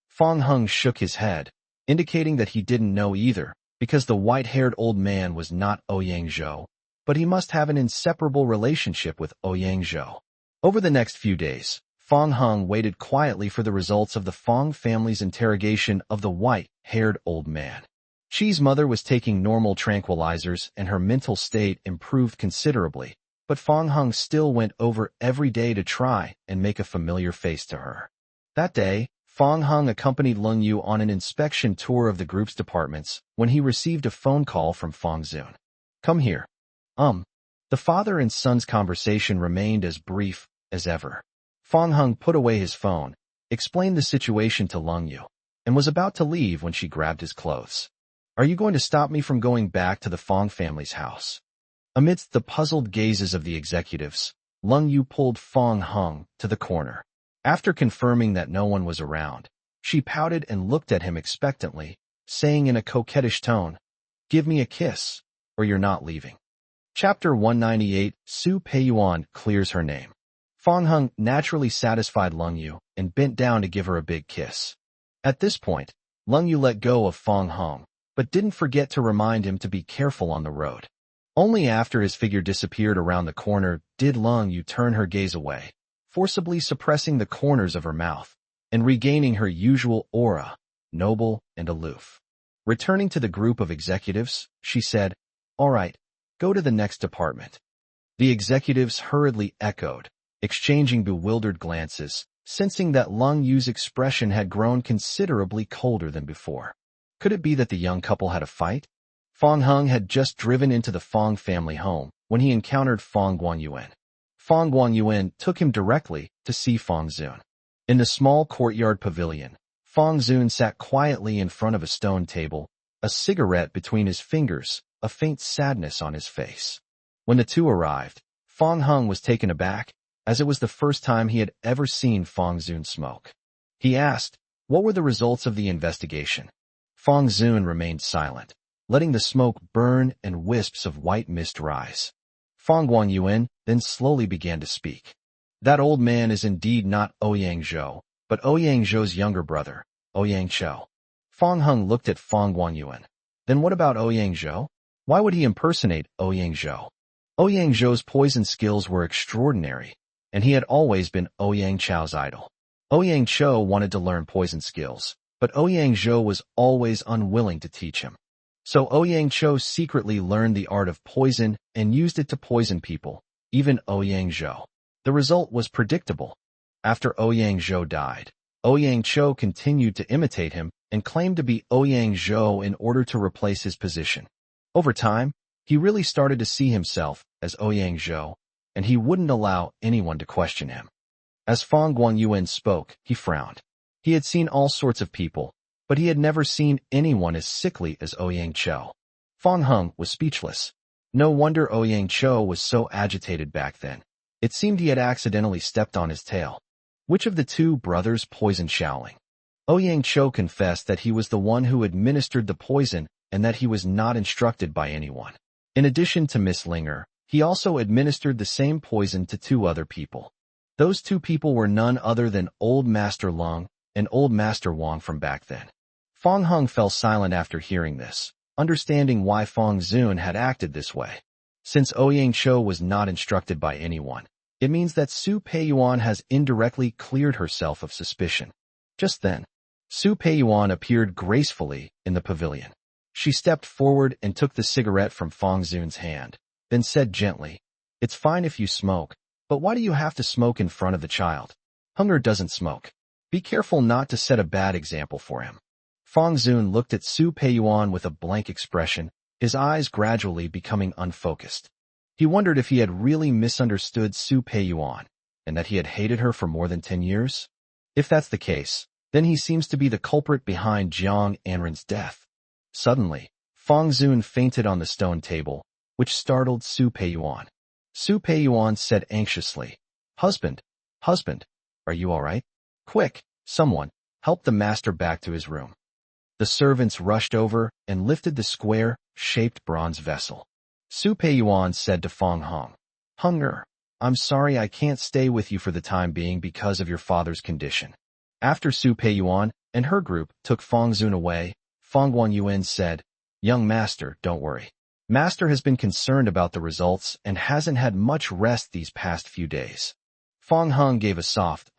Feng Heng shook his head, indicating that he didn't know either, because the white-haired old man was not Ouyang Zhou, but he must have an inseparable relationship with Ouyang Zhou. Over the next few days, Feng Heng waited quietly for the results of the Feng family's interrogation of the white-haired old man. Qi's mother was taking normal tranquilizers and her mental state improved considerably, but Feng Heng still went over every day to try and make a familiar face to her. That day, Feng Heng accompanied Leng Yu on an inspection tour of the group's departments when he received a phone call from Feng Zun. Come here. The father and son's conversation remained as brief as ever. Feng Heng put away his phone, explained the situation to Leng Yu, and was about to leave when she grabbed his clothes. Are you going to stop me from going back to the Feng family's house? Amidst the puzzled gazes of the executives, Leng Yu pulled Feng Heng to the corner. After confirming that no one was around, she pouted and looked at him expectantly, saying in a coquettish tone, Give me a kiss, or you're not leaving. Chapter 198, Su Peiyuan clears her name. Feng Heng naturally satisfied Leng Yu and bent down to give her a big kiss. At this point, Leng Yu let go of Feng Heng, but didn't forget to remind him to be careful on the road. Only after his figure disappeared around the corner did Leng Yu turn her gaze away, forcibly suppressing the corners of her mouth and regaining her usual aura, noble and aloof. Returning to the group of executives, she said, All right, go to the next department. The executives hurriedly echoed, exchanging bewildered glances, sensing that Leng Yu's expression had grown considerably colder than before. Could it be that the young couple had a fight? Feng Heng had just driven into the Feng family home when he encountered Feng Guanyuan. Feng Guanyuan took him directly to see Feng Zun. In the small courtyard pavilion, Feng Zun sat quietly in front of a stone table, a cigarette between his fingers, a faint sadness on his face. When the two arrived, Feng Heng was taken aback, as it was the first time he had ever seen Feng Zun smoke. He asked, What were the results of the investigation? Feng Zun remained silent, letting the smoke burn and wisps of white mist rise. Feng Guanyuan then slowly began to speak. That old man is indeed not Ouyang Zhou, but Ouyang Zhou's younger brother, Ouyang Chou. Feng Heng looked at Feng Guanyuan. Then what about Ouyang Zhou? Why would he impersonate Ouyang Zhou? Ouyang Zhou's poison skills were extraordinary, and he had always been Ouyang Chou's idol. Ouyang Chou wanted to learn poison skills, but Ouyang Zhou was always unwilling to teach him. So Ouyang Chou secretly learned the art of poison and used it to poison people, even Ouyang Zhou. The result was predictable. After Ouyang Zhou died, Ouyang Chou continued to imitate him and claimed to be Ouyang Zhou in order to replace his position. Over time, he really started to see himself as Ouyang Zhou, and he wouldn't allow anyone to question him. As Feng Guanyuan spoke, he frowned. He had seen all sorts of people, but he had never seen anyone as sickly as Ouyang Chou. Feng Heng was speechless. No wonder Ouyang Chou was so agitated back then. It seemed he had accidentally stepped on his tail. Which of the two brothers poisoned Xiaoling? Ouyang Chou confessed that he was the one who administered the poison and that he was not instructed by anyone. In addition to Miss Linger, he also administered the same poison to two other people. Those two people were none other than Old Master Leng and Old Master Wang from back then. Feng Heng fell silent after hearing this, understanding why Feng Zun had acted this way. Since Ouyang Chou was not instructed by anyone, it means that Su Peiyuan has indirectly cleared herself of suspicion. Just then, Su Peiyuan appeared gracefully in the pavilion. She stepped forward and took the cigarette from Fong Zun's hand, then said gently, "It's fine if you smoke, but why do you have to smoke in front of the child? Hunger doesn't smoke. Be careful not to set a bad example for him." Fong Zun looked at Su Peiyuan with a blank expression, his eyes gradually becoming unfocused. He wondered if he had really misunderstood Su Peiyuan, and that he had hated her for more than 10 years. If that's the case, then he seems to be the culprit behind Jiang Anren's death. Suddenly, Fong Zun fainted on the stone table, which startled Su Peiyuan. Su Peiyuan said anxiously, Husband, are you all right? Quick, someone, help the master back to his room." The servants rushed over and lifted the square-shaped bronze vessel. Su Peiyuan said to Fong Hung, "Hunger, I'm sorry I can't stay with you for the time being because of your father's condition." After Su Peiyuan and her group took Fong Zun away, Fong Guanyuan said, "Young master, don't worry. Master has been concerned about the results and hasn't had much rest these past few days." Fong Hung gave a soft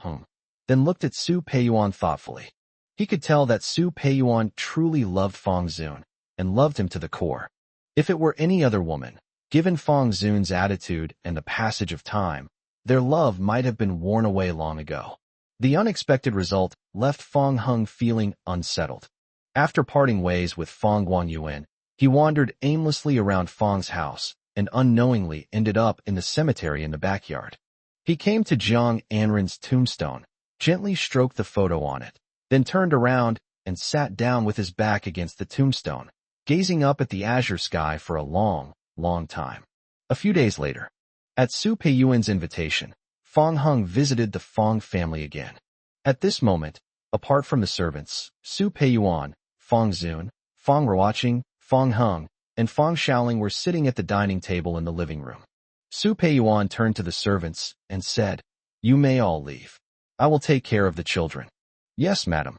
then looked at Su Peiyuan thoughtfully. He could tell that Su Peiyuan truly loved Fong Zun and loved him to the core. If it were any other woman, given Fong Zun's attitude and the passage of time, their love might have been worn away long ago. The unexpected result left Fong Hung feeling unsettled. After parting ways with Fong Guanyuan, he wandered aimlessly around Fong's house and unknowingly ended up in the cemetery in the backyard. He came to Jiang Anren's tombstone, gently stroked the photo on it, then turned around and sat down with his back against the tombstone, gazing up at the azure sky for a long time. A few days later, at Su Peiyuan's invitation, Fong Hung visited the Fong family again. At this moment, apart from the servants, Su Peiyuan, Fong Zun, Fong Ruoqing, Fong Hung, and Fong Shaoling were sitting at the dining table in the living room. Su Peiyuan turned to the servants and said, "You may all leave. I will take care of the children." "Yes, madam."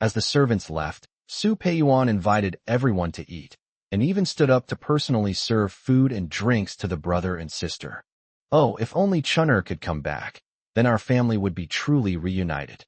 As the servants left, Su Peiyuan invited everyone to eat, and even stood up to personally serve food and drinks to the brother and sister. Oh, if only Chun'er could come back, then our family would be truly reunited.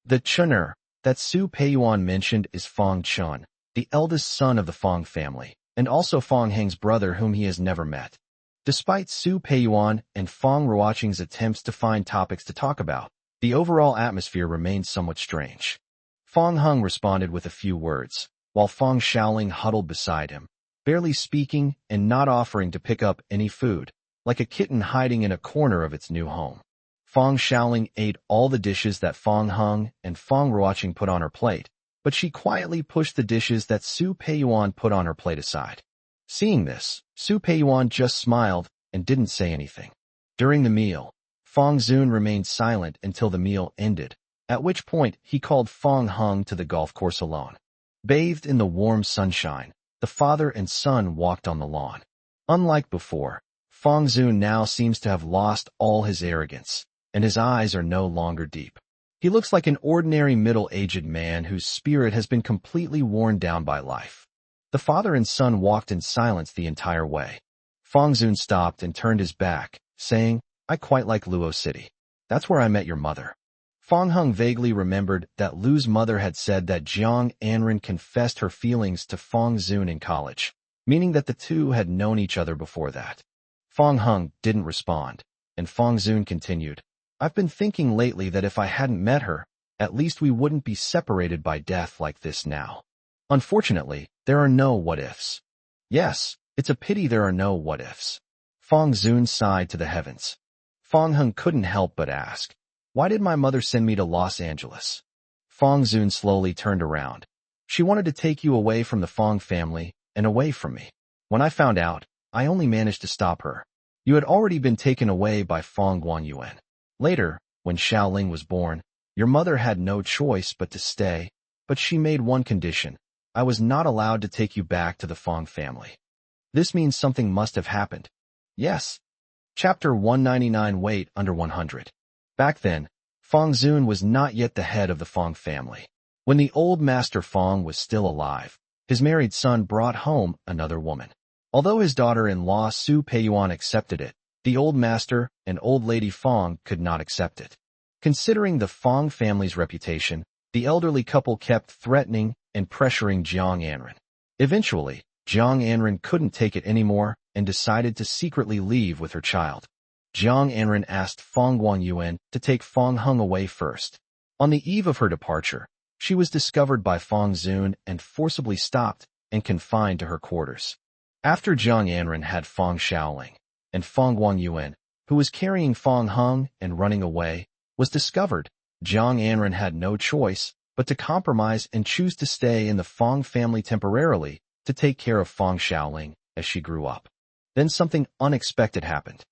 The Chun'er that Su Peiyuan mentioned is Fong Chun, the eldest son of the Fong family, and also Fong Heng's brother whom he has never met. Despite Su Peiyuan and Fong Ruoqing's attempts to find topics to talk about, the overall atmosphere remained somewhat strange. Fong Hung responded with a few words, while Fong Shaoling huddled beside him, barely speaking and not offering to pick up any food, like a kitten hiding in a corner of its new home. Fong Shaoling ate all the dishes that Fong Hung and Fong Ruoqing put on her plate, but she quietly pushed the dishes that Su Peiyuan put on her plate aside. Seeing this, Su Peiyuan just smiled and didn't say anything. During the meal, Fong Zun remained silent until the meal ended, at which point he called Fong Hung to the golf course alone. Bathed in the warm sunshine, the father and son walked on the lawn. Unlike before, Fong Zun now seems to have lost all his arrogance, and his eyes are no longer deep. He looks like an ordinary middle-aged man whose spirit has been completely worn down by life. The father and son walked in silence the entire way. Fong Zun stopped and turned his back, saying, "I quite like Luo City. That's where I met your mother." Fong Hung vaguely remembered that Lu's mother had said that Jiang Anren confessed her feelings to Fong Zun in college, meaning that the two had known each other before that. Fong Hung didn't respond, and Fong Zun continued, "I've been thinking lately that if I hadn't met her, at least we wouldn't be separated by death like this now. Unfortunately, there are no what-ifs." "Yes, it's a pity there are no what-ifs." Fong Zun sighed to the heavens. Fong Hung couldn't help but ask, "Why did my mother send me to Los Angeles?" Fong Zun slowly turned around. "She wanted to take you away from the Fong family and away from me. When I found out, I only managed to stop her. You had already been taken away by Fong Guanyuan. Later, when Shaoling was born, your mother had no choice but to stay, but she made one condition. I was not allowed to take you back to the Fong family. This means something must have happened." "Yes." Chapter 199. Weight under 100. Back then, Fong Zun was not yet the head of the Fong family. When the old master Fong was still alive, his married son brought home another woman. Although his daughter-in-law Su Peiyuan accepted it, the old master and old lady Fong could not accept it. Considering the Fong family's reputation, the elderly couple kept threatening and pressuring Jiang Anren. Eventually, Jiang Anren couldn't take it anymore and decided to secretly leave with her child. Jiang Anren asked Fong Guangyuan to take Fong Hung away first. On the eve of her departure, she was discovered by Fong Zun and forcibly stopped and confined to her quarters. After Jiang Anren had Fong Shaoling and Fong Guangyuan, who was carrying Fong Hung and running away, was discovered, Jiang Anren had no choice but to compromise and choose to stay in the Fong family temporarily to take care of Fong Shaoling as she grew up. Then something unexpected happened.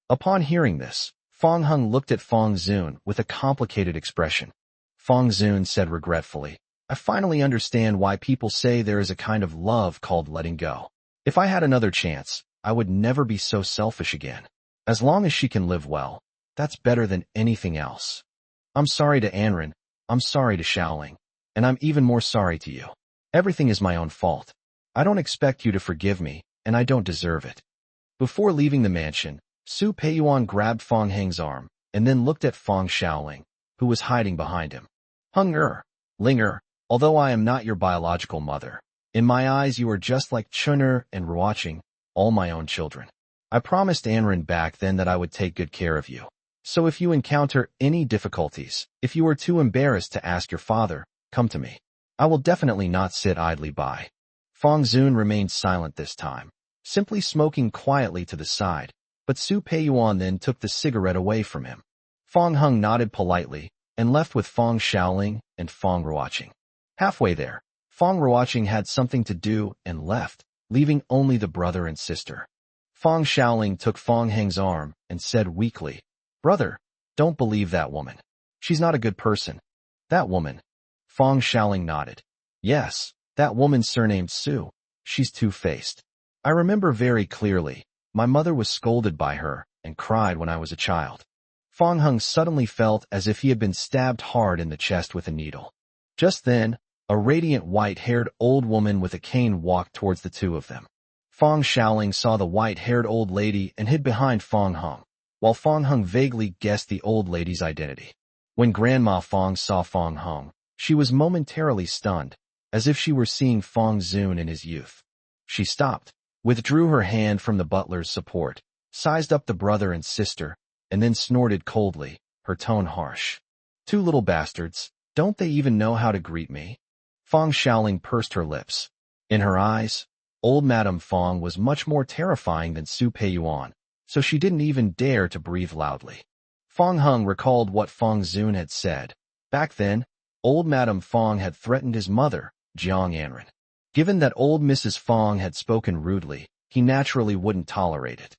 Upon hearing this, Fong Hung looked at Fong Zun with a complicated expression. Fong Zun said regretfully, "I finally understand why people say there is a kind of love called letting go. If I had another chance, I would never be so selfish again. As long as she can live well, that's better than anything else. I'm sorry to Anren, I'm sorry to Shaoling, and I'm even more sorry to you. Everything is my own fault. I don't expect you to forgive me, and I don't deserve it." Before leaving the mansion, Su Peiyuan grabbed Fong Heng's arm and then looked at Fong Shaoling, who was hiding behind him. Linger, although I am not your biological mother, in my eyes you are just like Chun'er and Ruoqing, all my own children. I promised Anren back then that I would take good care of you. So if you encounter any difficulties, if you are too embarrassed to ask your father, come to me. I will definitely not sit idly by. Fong Zun remained silent this time, simply smoking quietly to the side, but Su Peiyuan then took the cigarette away from him. Fong Hung nodded politely and left with Fong Shaoling and Fong Ruoqing. Halfway there, Fong Ruoqing had something to do and left, leaving only the brother and sister. Fong Shaoling took Fong Heng's arm and said weakly, "Brother, don't believe that woman. She's not a good person." "That woman?" Fong Shaoling nodded. "Yes, that woman surnamed Su. She's two-faced. I remember very clearly. My mother was scolded by her and cried when I was a child." Fong Hung suddenly felt as if he had been stabbed hard in the chest with a needle. Just then, a radiant white-haired old woman with a cane walked towards the two of them. Fong Shaoling saw the white-haired old lady and hid behind Fong Hung, while Fong Hung vaguely guessed the old lady's identity. When Grandma Fong saw Fong Hung, she was momentarily stunned, as if she were seeing Fong Zun in his youth. She stopped, withdrew her hand from the butler's support, sized up the brother and sister, and then snorted coldly, her tone harsh. "Two little bastards, don't they even know how to greet me?" Fong Shaoling pursed her lips. In her eyes, old Madame Fong was much more terrifying than Su Peiyuan, so she didn't even dare to breathe loudly. Fong Hung recalled what Fong Zun had said. Back then, old Madame Fong had threatened his mother, Jiang Anren. Given that old Mrs. Fong had spoken rudely, he naturally wouldn't tolerate it.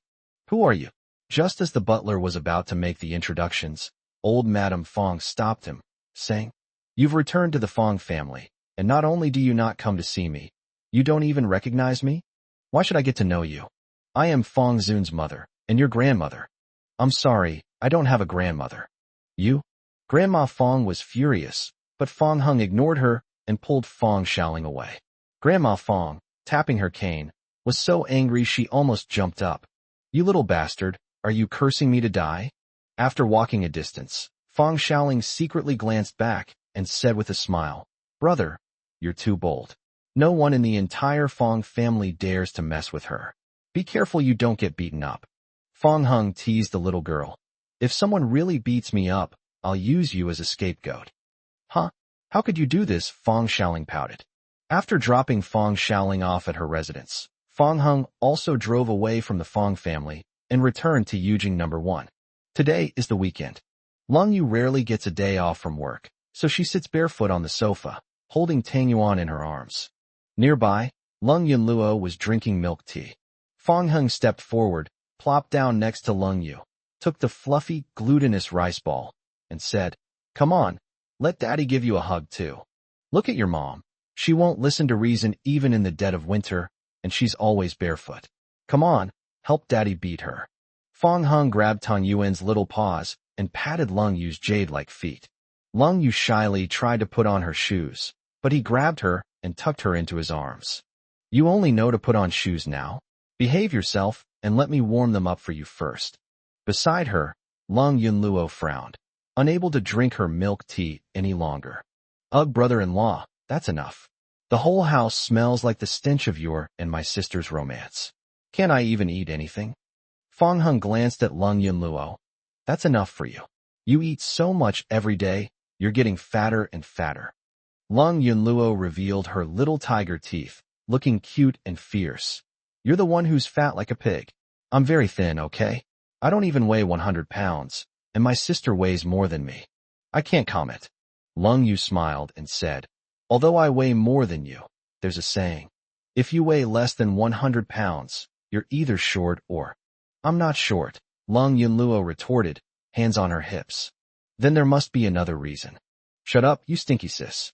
"Who are you?" Just as the butler was about to make the introductions, old Madame Fong stopped him, saying, "You've returned to the Fong family, and not only do you not come to see me, you don't even recognize me? Why should I get to know you? I am Fong Zun's mother, and your grandmother." "I'm sorry, I don't have a grandmother." "You?" Grandma Fong was furious, but Fong Hung ignored her and pulled Fong Shaoling away. Grandma Fong, tapping her cane, was so angry she almost jumped up. "You little bastard, are you cursing me to die?" After walking a distance, Fong Shaoling secretly glanced back and said with a smile, "Brother, you're too bold. No one in the entire Fong family dares to mess with her. Be careful you don't get beaten up." Fong Hung teased the little girl. "If someone really beats me up, I'll use you as a scapegoat." "Huh? How could you do this?" Fong Shaoling pouted. After dropping Fong Shaoling off at her residence, Fong Hung also drove away from the Fong family and returned to Yujing No. 1. Today is the weekend. Lung Yu rarely gets a day off from work, so she sits barefoot on the sofa, holding Tang Yuan in her arms. Nearby, Lung Yunluo was drinking milk tea. Fong Hung stepped forward, plopped down next to Lung Yu, took the fluffy, glutinous rice ball, and said, "Come on, let Daddy give you a hug too. Look at your mom. She won't listen to reason even in the dead of winter, and she's always barefoot. Come on, help Daddy beat her." Fong Hung grabbed Tang Yuan's little paws and patted Lung Yu's jade-like feet. Lung Yu shyly tried to put on her shoes, but he grabbed her and tucked her into his arms. "You only know to put on shoes now? Behave yourself and let me warm them up for you first." Beside her, Lung Yunluo frowned, unable to drink her milk tea any longer. "Ugh, brother-in-law, that's enough. The whole house smells like the stench of your and my sister's romance. Can't I even eat anything? Fang Heng glanced at Lung Yunluo. That's enough for you. You eat so much every day, you're getting fatter and fatter. Lung Yunluo revealed her little tiger teeth, looking cute and fierce. You're the one who's fat like a pig. I'm very thin, okay? I don't even weigh 100 pounds, and my sister weighs more than me. I can't comment. Lung Yu smiled and said, although I weigh more than you, there's a saying. If you weigh less than 100 pounds, you're either short or... I'm not short, Lung Yunluo retorted, hands on her hips. Then there must be another reason. Shut up, you stinky sis.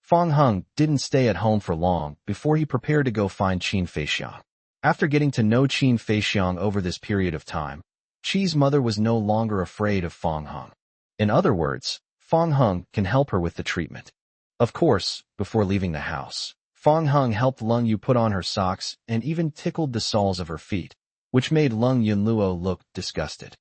Fang Heng didn't stay at home for long before he prepared to go find Qin Feixiang. After getting to know Qin Feixiang over this period of time, Qi's mother was no longer afraid of Fang Heng. In other words, Fang Heng can help her with the treatment. Of course, before leaving the house, Fang Heng helped Lung Yu put on her socks and even tickled the soles of her feet, which made Lung Yunluo look disgusted.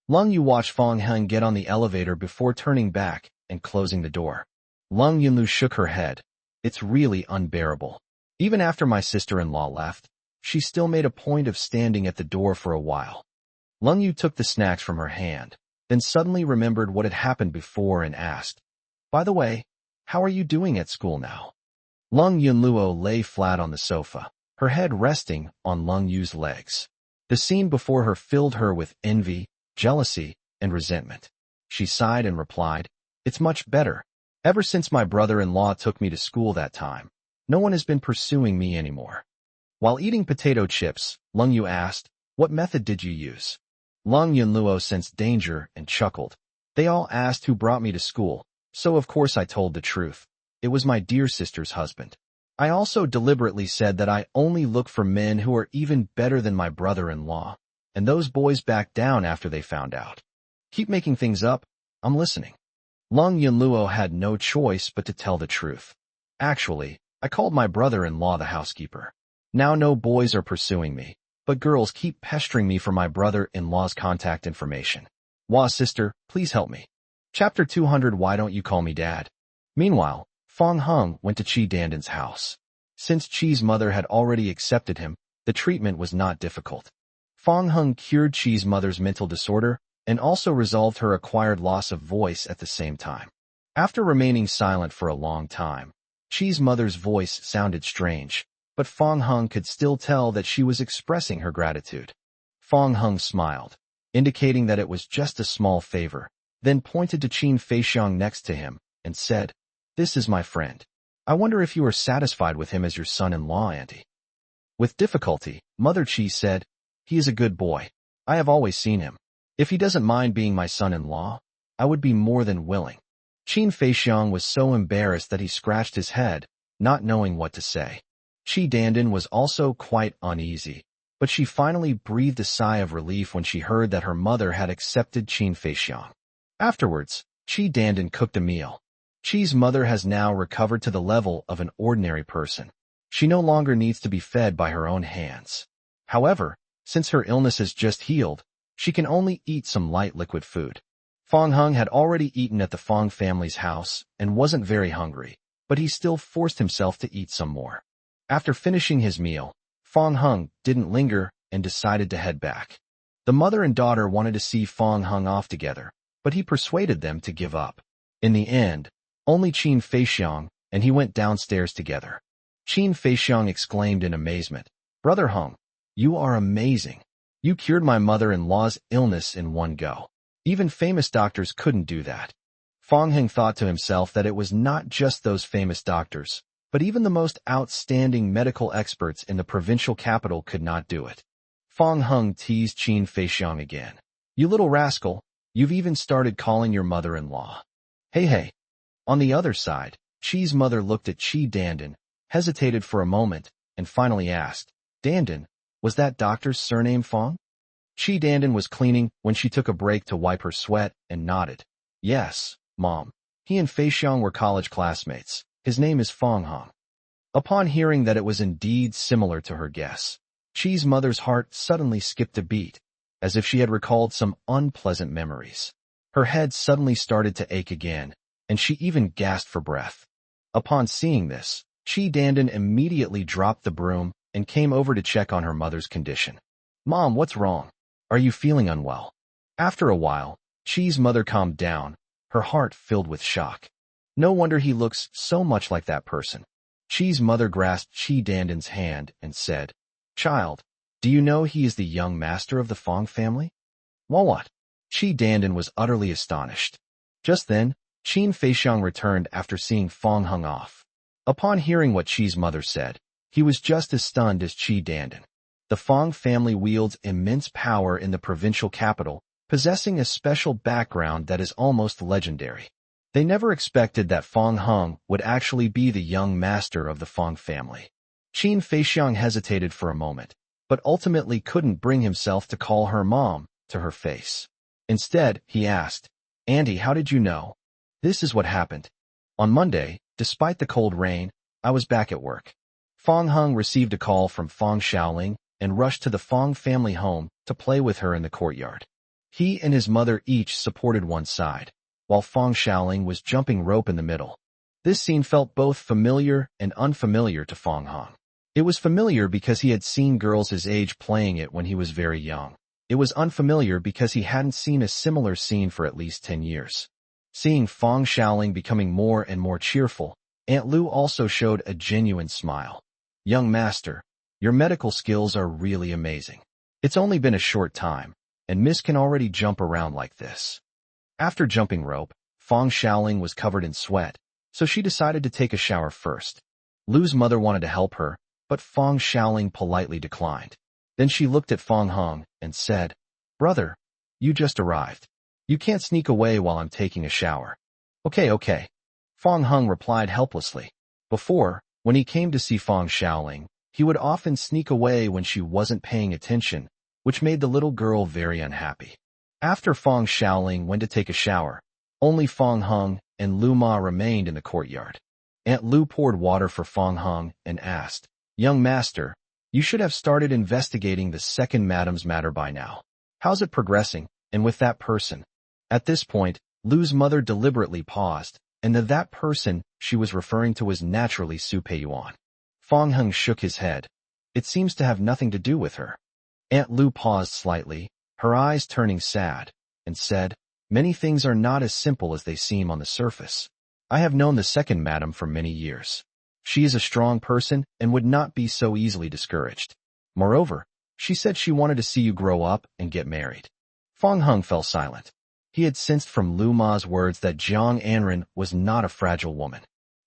Lung Yu watched Fang Heng get on the elevator before turning back and closing the door. Lung Yunlu shook her head. It's really unbearable. Even after my sister-in-law left, she still made a point of standing at the door for a while. Lung Yu took the snacks from her hand, then suddenly remembered what had happened before and asked, by the way, how are you doing at school now? Lung Yunluo lay flat on the sofa, her head resting on Lung Yu's legs. The scene before her filled her with envy, jealousy, and resentment. She sighed and replied, it's much better. Ever since my brother-in-law took me to school that time, no one has been pursuing me anymore. While eating potato chips, Lung Yu asked, what method did you use? Lung Yunluo sensed danger and chuckled. They all asked who brought me to school, so of course I told the truth. It was my dear sister's husband. I also deliberately said that I only look for men who are even better than my brother-in-law, and those boys backed down after they found out. Keep making things up. I'm listening. Lung Yunluo had no choice but to tell the truth. Actually, I called my brother-in-law the housekeeper. Now no boys are pursuing me, but girls keep pestering me for my brother-in-law's contact information. Wah sister, please help me. Chapter 200 Why Don't You Call Me Dad? Meanwhile, Fang Heng went to Qi Dandan's house. Since Qi's mother had already accepted him, the treatment was not difficult. Fang Heng cured Qi's mother's mental disorder and also resolved her acquired loss of voice at the same time. After remaining silent for a long time, Qi's mother's voice sounded strange, but Fang Heng could still tell that she was expressing her gratitude. Fang Heng smiled, indicating that it was just a small favor, then pointed to Qin Feixiang next to him and said, this is my friend. I wonder if you are satisfied with him as your son-in-law, auntie. With difficulty, Mother Qi said, he is a good boy. I have always seen him. If he doesn't mind being my son-in-law, I would be more than willing. Qin Feixiang was so embarrassed that he scratched his head, not knowing what to say. Qi Dandan was also quite uneasy, but she finally breathed a sigh of relief when she heard that her mother had accepted Qin Feixiang. Afterwards, Qi Dandan cooked a meal. Qi's mother has now recovered to the level of an ordinary person. She no longer needs to be fed by her own hands. However, since her illness has just healed, she can only eat some light liquid food. Fang Heng had already eaten at the Fang family's house and wasn't very hungry, but he still forced himself to eat some more. After finishing his meal, Fang Heng didn't linger and decided to head back. The mother and daughter wanted to see Fang Heng off together, but he persuaded them to give up. In the end, only Qin Feixiang and he went downstairs together. Qin Feixiang exclaimed in amazement, Brother Heng, you are amazing. You cured my mother-in-law's illness in one go. Even famous doctors couldn't do that. Fang Heng thought to himself that it was not just those famous doctors, but even the most outstanding medical experts in the provincial capital could not do it. Fang Heng teased Qin Feixiang again. You little rascal, you've even started calling your mother-in-law. Hey. On the other side, Qi's mother looked at Qi Dandan, hesitated for a moment, and finally asked, Dandan, was that doctor's surname Fang? Qi Dandan was cleaning when she took a break to wipe her sweat and nodded. Yes, Mom. He and Feixiang were college classmates. His name is Fang Heng. Upon hearing that it was indeed similar to her guess, Qi's mother's heart suddenly skipped a beat, as if she had recalled some unpleasant memories. Her head suddenly started to ache again, and she even gasped for breath. Upon seeing this, Chi Dandan immediately dropped the broom and came over to check on her mother's condition. "Mom, what's wrong? Are you feeling unwell?" After a while, Chi's mother calmed down, her heart filled with shock. No wonder he looks so much like that person. Chi's mother grasped Chi Dandan's hand and said, "Child, do you know he is the young master of the Fong family?" "Well, what?" Chi Dandan was utterly astonished. Just then, Qin Feixiang returned after seeing Fong Hung off. Upon hearing what Chi's mother said, he was just as stunned as Chi Dandan. The Fong family wields immense power in the provincial capital, possessing a special background that is almost legendary. They never expected that Fong Hung would actually be the young master of the Fong family. Qin Feixiang hesitated for a moment, but ultimately couldn't bring himself to call her mom to her face. Instead, he asked, "Auntie, how did you know?" "This is what happened. On Monday, despite the cold rain, I was back at work. Fong Hung received a call from Fong Xiaoling and rushed to the Fong family home to play with her in the courtyard. He and his mother each supported one side, while Fong Xiaoling was jumping rope in the middle. This scene felt both familiar and unfamiliar to Fong Hung. It was familiar because he had seen girls his age playing it when he was very young. It was unfamiliar because he hadn't seen a similar scene for at least 10 years. Seeing Fong Xiaoling becoming more and more cheerful, Aunt Lu also showed a genuine smile. "Young master, your medical skills are really amazing. It's only been a short time, and Miss can already jump around like this." After jumping rope, Fong Xiaoling was covered in sweat, so she decided to take a shower first. Lu's mother wanted to help her, but Fong Xiaoling politely declined. Then she looked at Fong Hung and said, "Brother, you just arrived. You can't sneak away while I'm taking a shower." Okay. Fong Hung replied helplessly. Before, when he came to see Fong Xiaoling, he would often sneak away when she wasn't paying attention, which made the little girl very unhappy. After Fong Xiaoling went to take a shower, only Fong Hung and Lu Ma remained in the courtyard. Aunt Lu poured water for Fong Hung and asked, "Young master, you should have started investigating the second madam's matter by now. How's it progressing, and with that person?" At this point, Lu's mother deliberately paused, and that person she was referring to was naturally Su Peiyuan. Fong Hung shook his head. "It seems to have nothing to do with her." Aunt Lu paused slightly, her eyes turning sad, and said, "Many things are not as simple as they seem on the surface. I have known the second madam for many years. She is a strong person and would not be so easily discouraged. Moreover, she said she wanted to see you grow up and get married." Fong Hung fell silent. He had sensed from Lu Ma's words that Jiang Anren was not a fragile woman.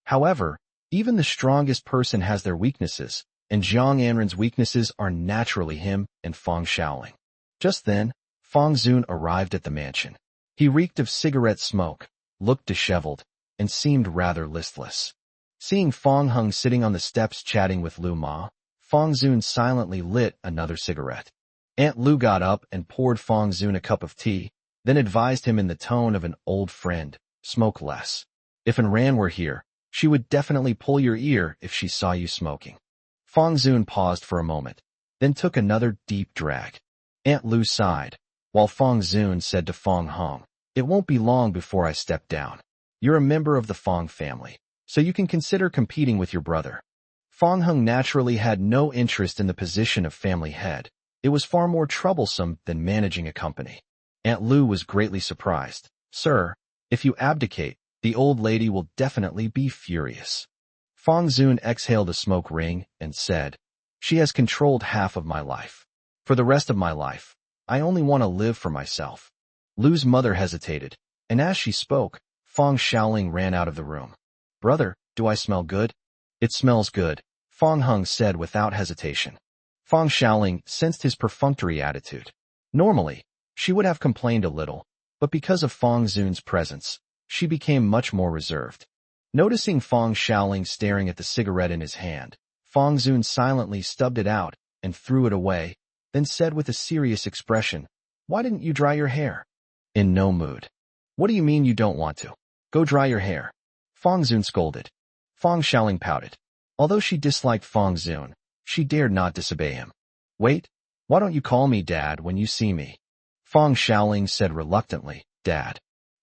However, even the strongest person has their weaknesses, and Jiang Anren's weaknesses are naturally him and Fong Xiaoling. Just then, Fong Zun arrived at the mansion. He reeked of cigarette smoke, looked disheveled, and seemed rather listless. Seeing Fong Hung sitting on the steps chatting with Lu Ma, Fong Zun silently lit another cigarette. Aunt Lu got up and poured Fong Zun a cup of tea, then advised him in the tone of an old friend, "Smoke less. If An Ran were here, she would definitely pull your ear if she saw you smoking." Fong Zun paused for a moment, then took another deep drag. Aunt Lu sighed, while Fong Zun said to Fong Hung, "It won't be long before I step down. You're a member of the Fong family, so you can consider competing with your brother." Fong Hung naturally had no interest in the position of family head. It was far more troublesome than managing a company. Aunt Lu was greatly surprised. "Sir, if you abdicate, the old lady will definitely be furious." Fong Zun exhaled a smoke ring and said, "She has controlled half of my life. For the rest of my life, I only want to live for myself." Lu's mother hesitated, and as she spoke, Fong Xiaoling ran out of the room. "Brother, do I smell good?" "It smells good," Fong Hung said without hesitation. Fong Xiaoling sensed his perfunctory attitude. Normally, she would have complained a little, but because of Fong Zun's presence, she became much more reserved. Noticing Fong Xiaoling staring at the cigarette in his hand, Fong Zun silently stubbed it out and threw it away, then said with a serious expression, "Why didn't you dry your hair?" "In no mood." "What do you mean you don't want to? Go dry your hair." Fong Zun scolded. Fong Xiaoling pouted. Although she disliked Fong Zun, she dared not disobey him. "Wait, why don't you call me Dad when you see me?" Fong Xiaoling said reluctantly, "Dad."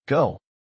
"Go."